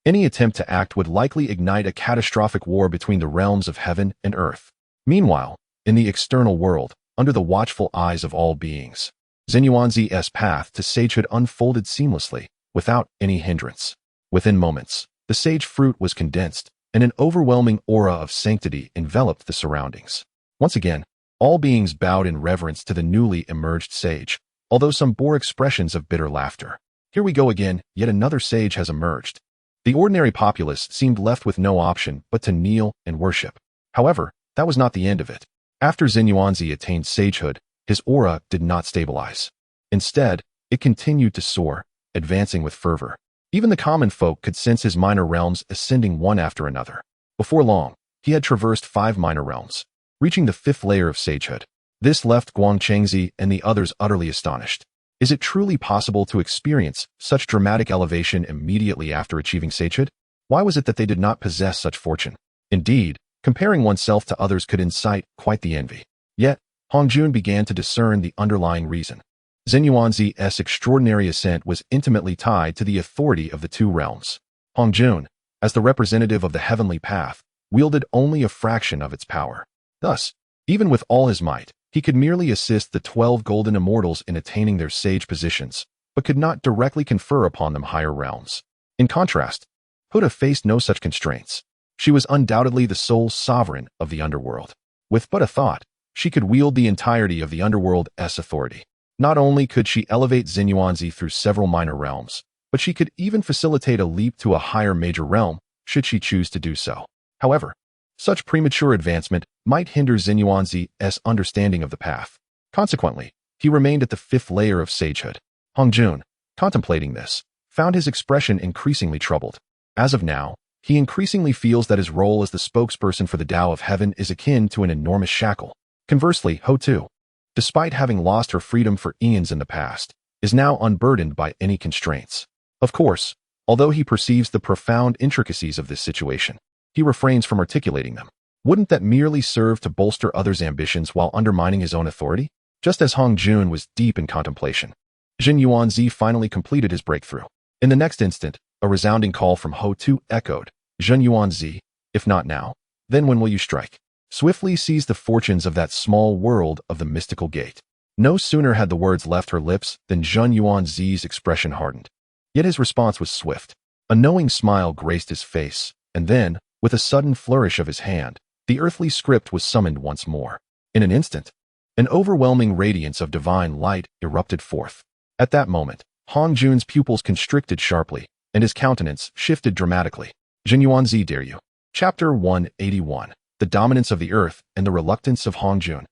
A: Any attempt to act would likely ignite a catastrophic war between the realms of heaven and earth. Meanwhile, in the external world, under the watchful eyes of all beings, Zhen Yuanzi's path to sagehood unfolded seamlessly, without any hindrance. Within moments, the sage fruit was condensed, and an overwhelming aura of sanctity enveloped the surroundings. Once again, all beings bowed in reverence to the newly emerged sage, although some bore expressions of bitter laughter. Here we go again, yet another sage has emerged. The ordinary populace seemed left with no option but to kneel and worship. However, that was not the end of it. After Zhen Yuanzi attained sagehood, his aura did not stabilize. Instead, it continued to soar, advancing with fervor. Even the common folk could sense his minor realms ascending one after another. Before long, he had traversed 5 minor realms, reaching the 5th layer of sagehood. This left Guangchengzi and the others utterly astonished. Is it truly possible to experience such dramatic elevation immediately after achieving sagehood? Why was it that they did not possess such fortune? Indeed, comparing oneself to others could incite quite the envy. Yet, Hongjun began to discern the underlying reason. Zhen Yuanzi's extraordinary ascent was intimately tied to the authority of the 2 realms. Hongjun, as the representative of the heavenly path, wielded only a fraction of its power. Thus, even with all his might, he could merely assist the 12 golden immortals in attaining their sage positions, but could not directly confer upon them higher realms. In contrast, Huda faced no such constraints. She was undoubtedly the sole sovereign of the underworld. With but a thought, she could wield the entirety of the underworld's authority. Not only could she elevate Zhen Yuanzi through several minor realms, but she could even facilitate a leap to a higher major realm, should she choose to do so. However, such premature advancement might hinder Zhen Yuanzi's understanding of the path. Consequently, he remained at the 5th layer of sagehood. Hongjun, contemplating this, found his expression increasingly troubled. As of now, he increasingly feels that his role as the spokesperson for the Tao of Heaven is akin to an enormous shackle. Conversely, Ho-Tu, despite having lost her freedom for eons in the past, is now unburdened by any constraints. Of course, although he perceives the profound intricacies of this situation, he refrains from articulating them. Wouldn't that merely serve to bolster others' ambitions while undermining his own authority? Just as Hong Jun was deep in contemplation, Jin Yuanzi finally completed his breakthrough. In the next instant, a resounding call from Ho Tu echoed, Jin Yuanzi, if not now, then when will you strike? Swiftly seize the fortunes of that small world of the mystical gate. No sooner had the words left her lips than Jin Yuanzi's expression hardened. Yet his response was swift. A knowing smile graced his face, and then, with a sudden flourish of his hand, the earthly script was summoned once more. In an instant, an overwhelming radiance of divine light erupted forth. At that moment, Hong Jun's pupils constricted sharply, and his countenance shifted dramatically. Jin Yuanzi, dare you? Chapter 181. The Dominance of the Earth and the Reluctance of Hong Jun.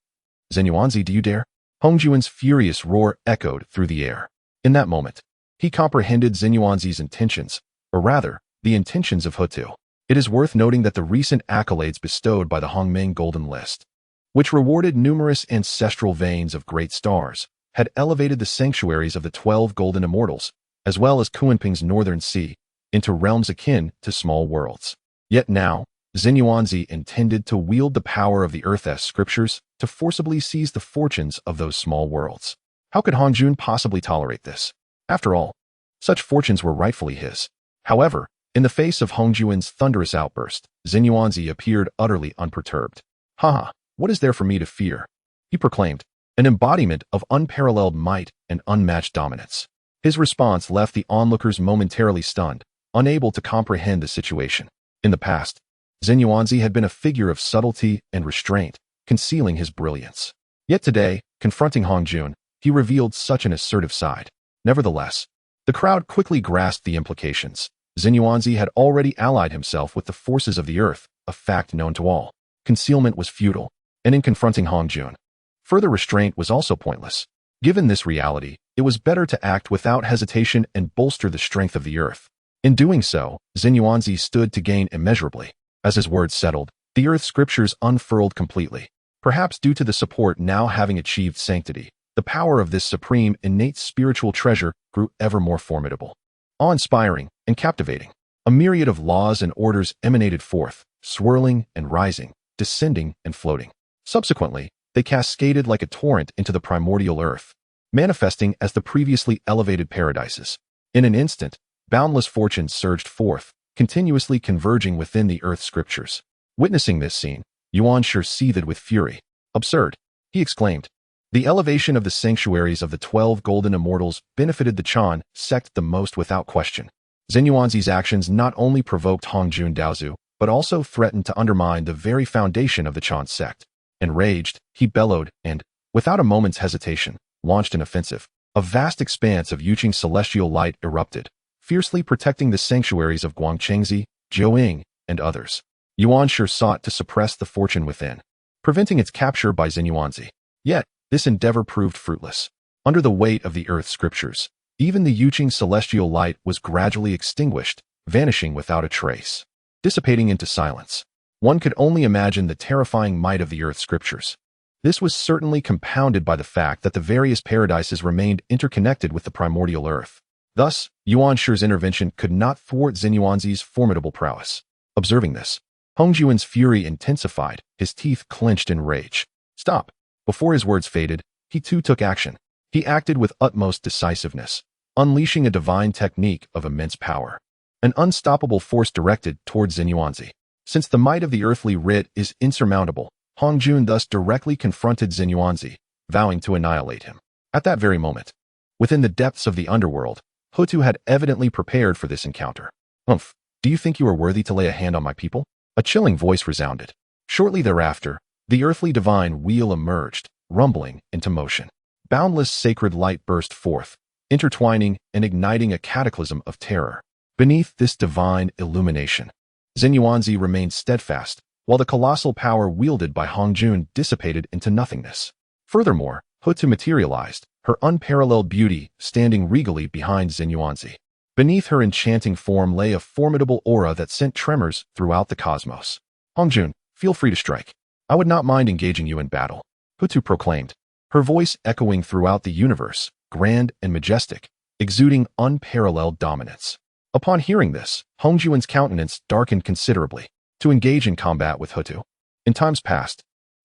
A: Jin Yuanzi, do you dare? Hong Jun's furious roar echoed through the air. In that moment, he comprehended Jin Yuanzi's intentions, or rather, the intentions of Ho Tu. It is worth noting that the recent accolades bestowed by the Hongming Golden List, which rewarded numerous ancestral veins of great stars, had elevated the sanctuaries of the 12 Golden Immortals, as well as Kunping's Northern Sea, into realms akin to small worlds. Yet now, Jin Yuanzi intended to wield the power of the Earth's scriptures to forcibly seize the fortunes of those small worlds. How could Hong Jun possibly tolerate this? After all, such fortunes were rightfully his. However, in the face of Hong Jun's thunderous outburst, Jin Yuanzi appeared utterly unperturbed. "Ha! What is there for me to fear?" he proclaimed, an embodiment of unparalleled might and unmatched dominance. His response left the onlookers momentarily stunned, unable to comprehend the situation. In the past, Jin Yuanzi had been a figure of subtlety and restraint, concealing his brilliance. Yet today, confronting Hong Jun, he revealed such an assertive side. Nevertheless, the crowd quickly grasped the implications. Jin Yuanzi had already allied himself with the forces of the earth, a fact known to all. Concealment was futile, and in confronting Hong Jun, further restraint was also pointless. Given this reality, it was better to act without hesitation and bolster the strength of the earth. In doing so, Jin Yuanzi stood to gain immeasurably. As his words settled, the earth scriptures unfurled completely. Perhaps due to the support now having achieved sanctity, the power of this supreme innate spiritual treasure grew ever more formidable, awe-inspiring, and captivating. A myriad of laws and orders emanated forth, swirling and rising, descending and floating. Subsequently, they cascaded like a torrent into the primordial earth, manifesting as the previously elevated paradises. In an instant, boundless fortunes surged forth, continuously converging within the earth scriptures. Witnessing this scene, Yuan Shi seethed with fury. "Absurd," he exclaimed. The elevation of the sanctuaries of the 12 Golden Immortals benefited the Chan sect the most without question. Jin Yuanzi's actions not only provoked Hong Jun Daozu, but also threatened to undermine the very foundation of the Chan sect. Enraged, he bellowed and, without a moment's hesitation, launched an offensive. A vast expanse of Yuqing celestial light erupted, fiercely protecting the sanctuaries of Guangchengzi, Jiuying, and others. Yuan Shi sought to suppress the fortune within, preventing its capture by Jin Yuanzi. Yet, this endeavor proved fruitless. Under the weight of the earth scriptures, even the Yuqing celestial light was gradually extinguished, vanishing without a trace, dissipating into silence. One could only imagine the terrifying might of the earth scriptures. This was certainly compounded by the fact that the various paradises remained interconnected with the primordial earth. Thus, Yuan Shi's intervention could not thwart Jin Yuanzi's formidable prowess. Observing this, Hong Jun's fury intensified, his teeth clenched in rage. "Stop!" Before his words faded, he too took action. He acted with utmost decisiveness, unleashing a divine technique of immense power. An unstoppable force directed towards Jin Yuanzi. Since the might of the earthly writ is insurmountable, Hong Jun thus directly confronted Jin Yuanzi, vowing to annihilate him. At that very moment, within the depths of the underworld, Ho Tu had evidently prepared for this encounter. "Humph, do you think you are worthy to lay a hand on my people?" A chilling voice resounded. Shortly thereafter, the earthly divine wheel emerged, rumbling into motion. Boundless sacred light burst forth, intertwining and igniting a cataclysm of terror. Beneath this divine illumination, Jin Yuanzi remained steadfast, while the colossal power wielded by Hong Jun dissipated into nothingness. Furthermore, Ho Tu materialized, her unparalleled beauty standing regally behind Jin Yuanzi. Beneath her enchanting form lay a formidable aura that sent tremors throughout the cosmos. "Hong Jun, feel free to strike. I would not mind engaging you in battle," Ho Tu proclaimed, her voice echoing throughout the universe, grand and majestic, exuding unparalleled dominance. Upon hearing this, Hongjuan's countenance darkened considerably. To engage in combat with Hutu. In times past,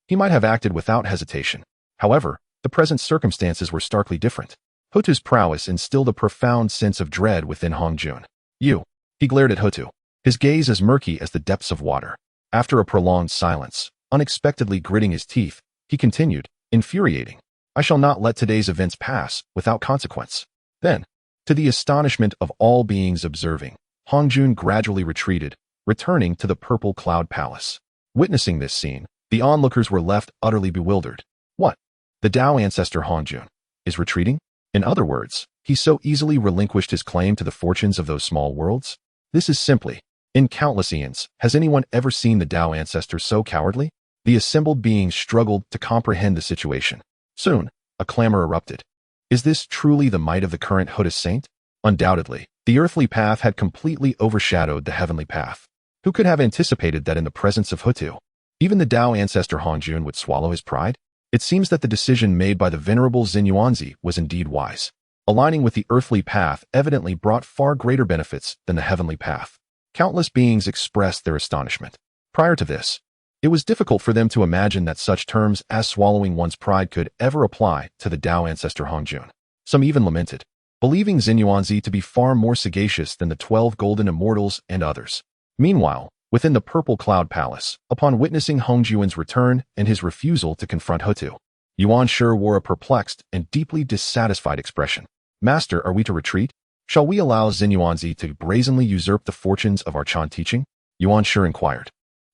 A: he might have acted without hesitation. However, the present circumstances were starkly different. Hutu's prowess instilled a profound sense of dread within Hongjun. You. He glared at Hutu, his gaze as murky as the depths of water. After a prolonged silence, unexpectedly gritting his teeth, he continued, infuriating. I shall not let today's events pass without consequence. Then, to the astonishment of all beings observing, Hongjun gradually retreated, returning to the purple cloud palace. Witnessing this scene, the onlookers were left utterly bewildered. What? The Dao ancestor Hongjun is retreating? In other words, he so easily relinquished his claim to the fortunes of those small worlds? This is simply, in countless eons, has anyone ever seen the Dao ancestor so cowardly? The assembled beings struggled to comprehend the situation. Soon, a clamor erupted. Is this truly the might of the current Hutu saint? Undoubtedly, the earthly path had completely overshadowed the heavenly path. Who could have anticipated that in the presence of Hutu, even the Dao ancestor Hongjun would swallow his pride? It seems that the decision made by the venerable Xinyuanzi was indeed wise. Aligning with the earthly path evidently brought far greater benefits than the heavenly path. Countless beings expressed their astonishment. Prior to this, it was difficult for them to imagine that such terms as swallowing one's pride could ever apply to the Dao ancestor Hongjun. Some even lamented, believing Xinyuanzi to be far more sagacious than the 12 golden immortals and others. Meanwhile, within the purple cloud palace, upon witnessing Hongjuan's return and his refusal to confront Hutu, Yuan Shi wore a perplexed and deeply dissatisfied expression. Master, are we to retreat? Shall we allow Xinyuanzi to brazenly usurp the fortunes of our Chan teaching? Yuan Shi inquired,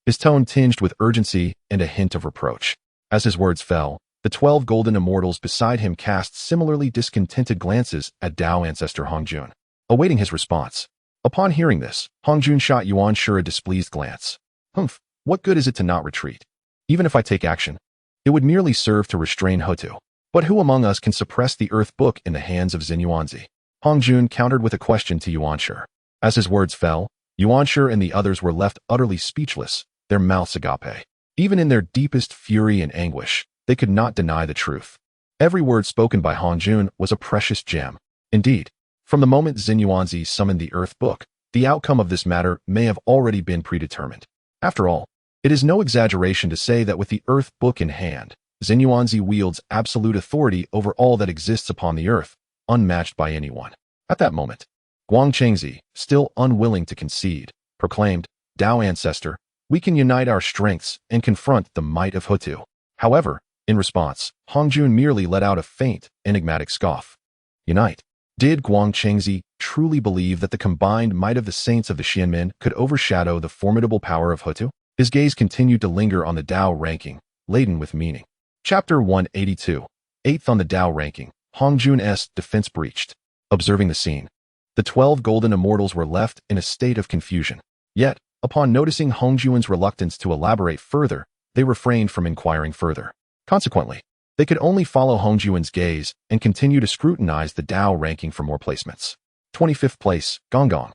A: his tone tinged with urgency and a hint of reproach. As his words fell, the 12 golden immortals beside him cast similarly discontented glances at Dao ancestor Hongjun, awaiting his response. Upon hearing this, Hongjun shot Yuan Shi a displeased glance. Humph, what good is it to not retreat? Even if I take action, it would merely serve to restrain Hutu. But who among us can suppress the earth book in the hands of Xinyuanzi? Hongjun countered with a question to Yuan Shi. As his words fell, Yuan Shi and the others were left utterly speechless, their mouths agape. Even in their deepest fury and anguish, they could not deny the truth. Every word spoken by Hongjun was a precious gem. Indeed, from the moment Xinyuanzi summoned the earth book, the outcome of this matter may have already been predetermined. After all, it is no exaggeration to say that with the earth book in hand, Xinyuanzi wields absolute authority over all that exists upon the earth, unmatched by anyone. At that moment, Guangchengzi, still unwilling to concede, proclaimed, Dao ancestor, we can unite our strengths and confront the might of Hutu. However, in response, Hongjun merely let out a faint, enigmatic scoff. Unite. Did Guangchengzi truly believe that the combined might of the saints of the Xianmen could overshadow the formidable power of Hutu? His gaze continued to linger on the Dao ranking, laden with meaning. Chapter 182. 8th on the Dao ranking, Hongjun's defense breached. Observing the scene, the 12 golden immortals were left in a state of confusion. Yet, upon noticing Hongjuan's reluctance to elaborate further, they refrained from inquiring further. Consequently, they could only follow Hongjuan's gaze and continue to scrutinize the Dao ranking for more placements. 25th place, Gonggong.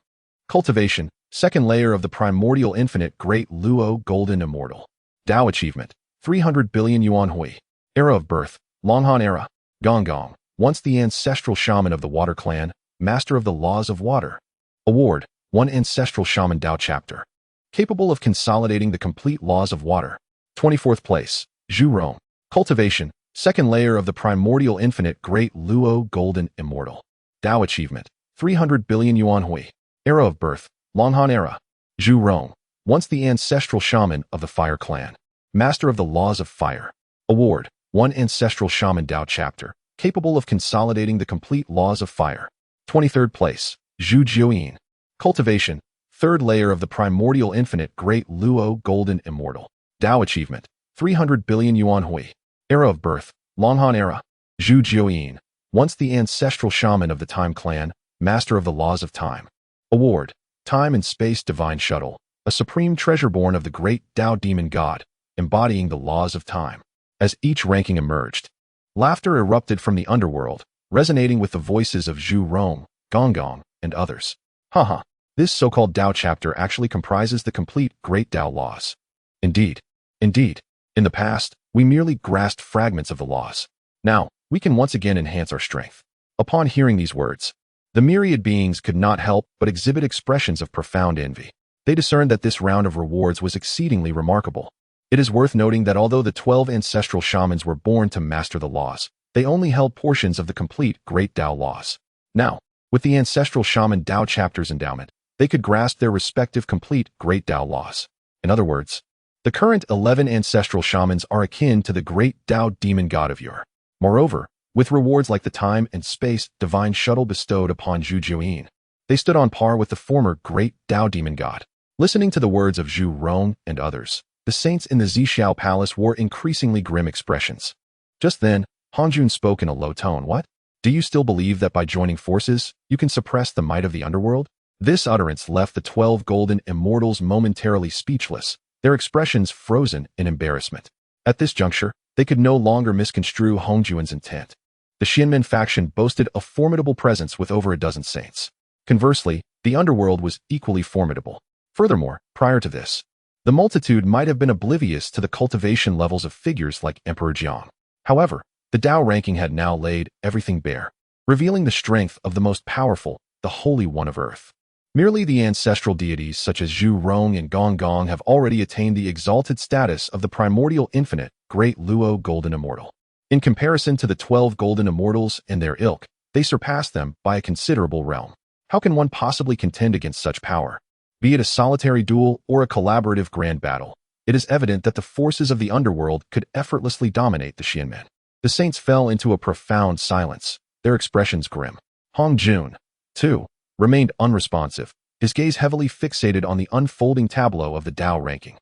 A: Cultivation, second layer of the primordial infinite Great Luo Golden Immortal. Dao achievement, 300 billion yuan hui. Era of birth, Longhan era. Gonggong, once the ancestral shaman of the Water Clan, master of the laws of water. Award, 1 ancestral shaman Dao chapter. Capable of consolidating the complete laws of water. 24th place, Zhu Rong. Cultivation, second layer of the primordial infinite Great Luo Golden Immortal. Dao achievement, 300 billion yuan hui. Era of birth, Longhan era. Zhu Rong, once the ancestral shaman of the Fire Clan, master of the laws of fire. Award, 1 ancestral shaman Dao chapter, capable of consolidating the complete laws of fire. 23rd place, Zhu Jiuyin. Cultivation, third layer of the primordial infinite Great Luo Golden Immortal. Dao achievement, 300 billion yuan hui. Era of birth, Longhan era. Zhu Jiuyin, once the ancestral shaman of the Time Clan, master of the laws of time. Award, Time and Space Divine Shuttle, a supreme treasure born of the great Dao demon god, embodying the laws of time. As each ranking emerged, laughter erupted from the underworld, resonating with the voices of Zhu Rong, Gonggong, and others. Haha, this so-called Dao chapter actually comprises the complete Great Dao laws. Indeed. In the past, we merely grasped fragments of the laws. Now, we can once again enhance our strength. Upon hearing these words, The myriad beings could not help but exhibit expressions of profound envy. They discerned that this round of rewards was exceedingly remarkable. It is worth noting that although the 12 ancestral shamans were born to master the laws, they only held portions of the complete Great Dao laws. Now, with the ancestral shaman Dao chapter's endowment, they could grasp their respective complete Great Dao laws. In other words, the current 11 ancestral shamans are akin to the Great Dao demon god of yore. Moreover, with rewards like the time and space divine shuttle bestowed upon Zhu Juyin, they stood on par with the former Great Dao demon god. Listening to the words of Zhu Rong and others, the saints in the Zixiao palace wore increasingly grim expressions. Just then, Hongjun spoke in a low tone. What? Do you still believe that by joining forces, you can suppress the might of the underworld? This utterance left the 12 golden immortals momentarily speechless, their expressions frozen in embarrassment. At this juncture, they could no longer misconstrue Hongjun's intent. The Xianmen faction boasted a formidable presence with over a dozen saints. Conversely, the underworld was equally formidable. Furthermore, prior to this, the multitude might have been oblivious to the cultivation levels of figures like Emperor Jiang. However, the Dao ranking had now laid everything bare, revealing the strength of the most powerful, the Holy One of Earth. Merely the ancestral deities such as Zhu Rong and Gong Gong have already attained the exalted status of the primordial infinite, Great Luo Golden Immortal. In comparison to the 12 golden immortals and their ilk, they surpass them by a considerable realm. How can one possibly contend against such power? Be it a solitary duel or a collaborative grand battle, it is evident that the forces of the underworld could effortlessly dominate the Xianmen. The saints fell into a profound silence, their expressions grim. Hongjun, too, remained unresponsive, his gaze heavily fixated on the unfolding tableau of the Dao ranking.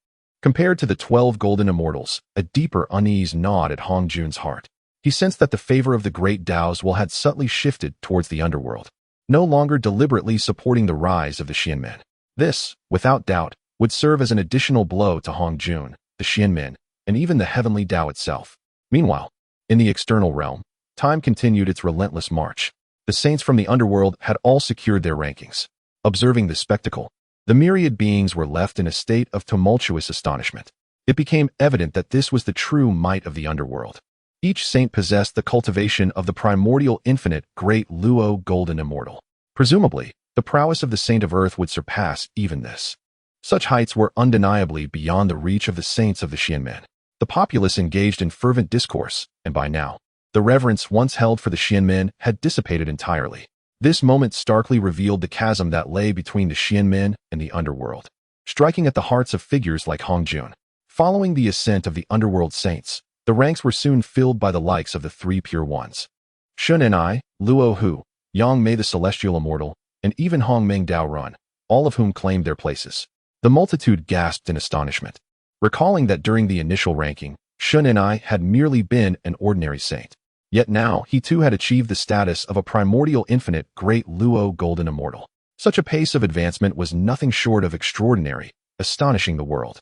A: Compared to the 12 golden immortals, a deeper unease gnawed at Hongjun's heart. He sensed that the favor of the great Daos will had subtly shifted towards the underworld, no longer deliberately supporting the rise of the Xianmen. This, without doubt, would serve as an additional blow to Hongjun, the Xianmen, and even the heavenly Dao itself. Meanwhile, in the external realm, time continued its relentless march. The saints from the underworld had all secured their rankings. Observing the spectacle, the myriad beings were left in a state of tumultuous astonishment. It became evident that this was the true might of the underworld. Each saint possessed the cultivation of the primordial infinite Great Luo Golden Immortal. Presumably, the prowess of the Saint of Earth would surpass even this. Such heights were undeniably beyond the reach of the saints of the Xianmen. The populace engaged in fervent discourse, and by now, the reverence once held for the Xianmen had dissipated entirely. This moment starkly revealed the chasm that lay between the Xianmen and the underworld, striking at the hearts of figures like Hongjun. Following the ascent of the underworld saints, the ranks were soon filled by the likes of the three pure ones. Shun Ni, Luo Hu, Yang Mei the Celestial Immortal, and even Hong Meng Dao Run, all of whom claimed their places. The multitude gasped in astonishment, recalling that during the initial ranking, Shun Ni had merely been an ordinary saint. Yet now he too had achieved the status of a primordial infinite Great Luo Golden Immortal. Such a pace of advancement was nothing short of extraordinary, astonishing the world.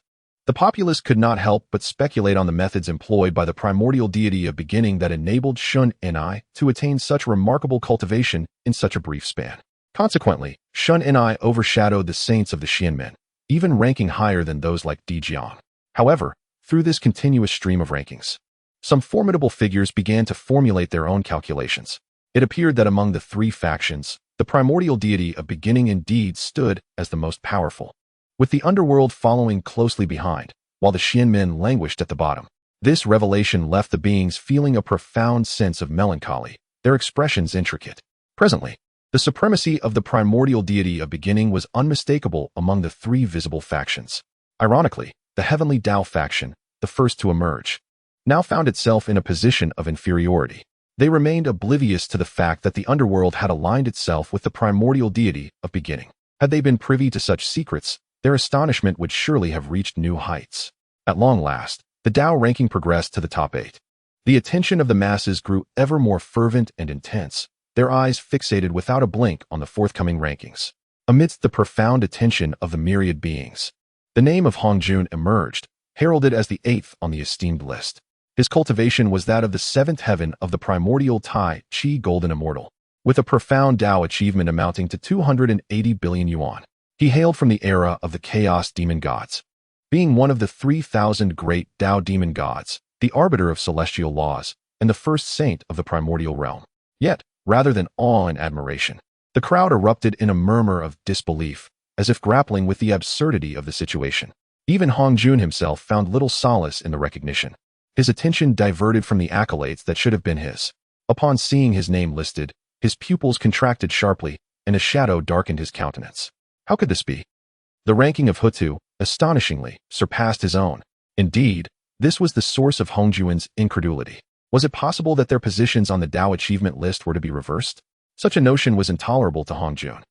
A: The populace could not help but speculate on the methods employed by the primordial deity of beginning that enabled Shun Ni to attain such remarkable cultivation in such a brief span. Consequently, Shun Ni overshadowed the saints of the Xianmen, even ranking higher than those like Di Jiang. However, through this continuous stream of rankings, some formidable figures began to formulate their own calculations. It appeared that among the three factions, the primordial deity of beginning indeed stood as the most powerful, with the underworld following closely behind, while the Xianmen languished at the bottom. This revelation left the beings feeling a profound sense of melancholy, their expressions intricate. Presently, the supremacy of the primordial deity of beginning was unmistakable among the three visible factions. Ironically, the heavenly Dao faction, the first to emerge, now found itself in a position of inferiority. They remained oblivious to the fact that the underworld had aligned itself with the primordial deity of beginning. Had they been privy to such secrets, their astonishment would surely have reached new heights. At long last, the Dao ranking progressed to the top 8. The attention of the masses grew ever more fervent and intense, their eyes fixated without a blink on the forthcoming rankings. Amidst the profound attention of the myriad beings, the name of Hongjun emerged, heralded as the 8th on the esteemed list. His cultivation was that of the 7th heaven of the primordial Tai Chi Golden Immortal, with a profound Dao achievement amounting to 280 billion yuan. He hailed from the era of the Chaos Demon Gods. Being one of the 3,000 great Dao demon gods, the arbiter of celestial laws, and the first saint of the primordial realm. Yet, rather than awe and admiration, The crowd erupted in a murmur of disbelief, as if grappling with the absurdity of the situation. Even Hong Jun himself found little solace in the recognition. His attention diverted from the accolades that should have been his. Upon seeing his name listed, his pupils contracted sharply, and a shadow darkened his countenance. How could this be? The ranking of Hutu, astonishingly, surpassed his own. Indeed, this was the source of Hong Jun's incredulity. Was it possible that their positions on the Dao achievement list were to be reversed? Such a notion was intolerable to Hong Jun.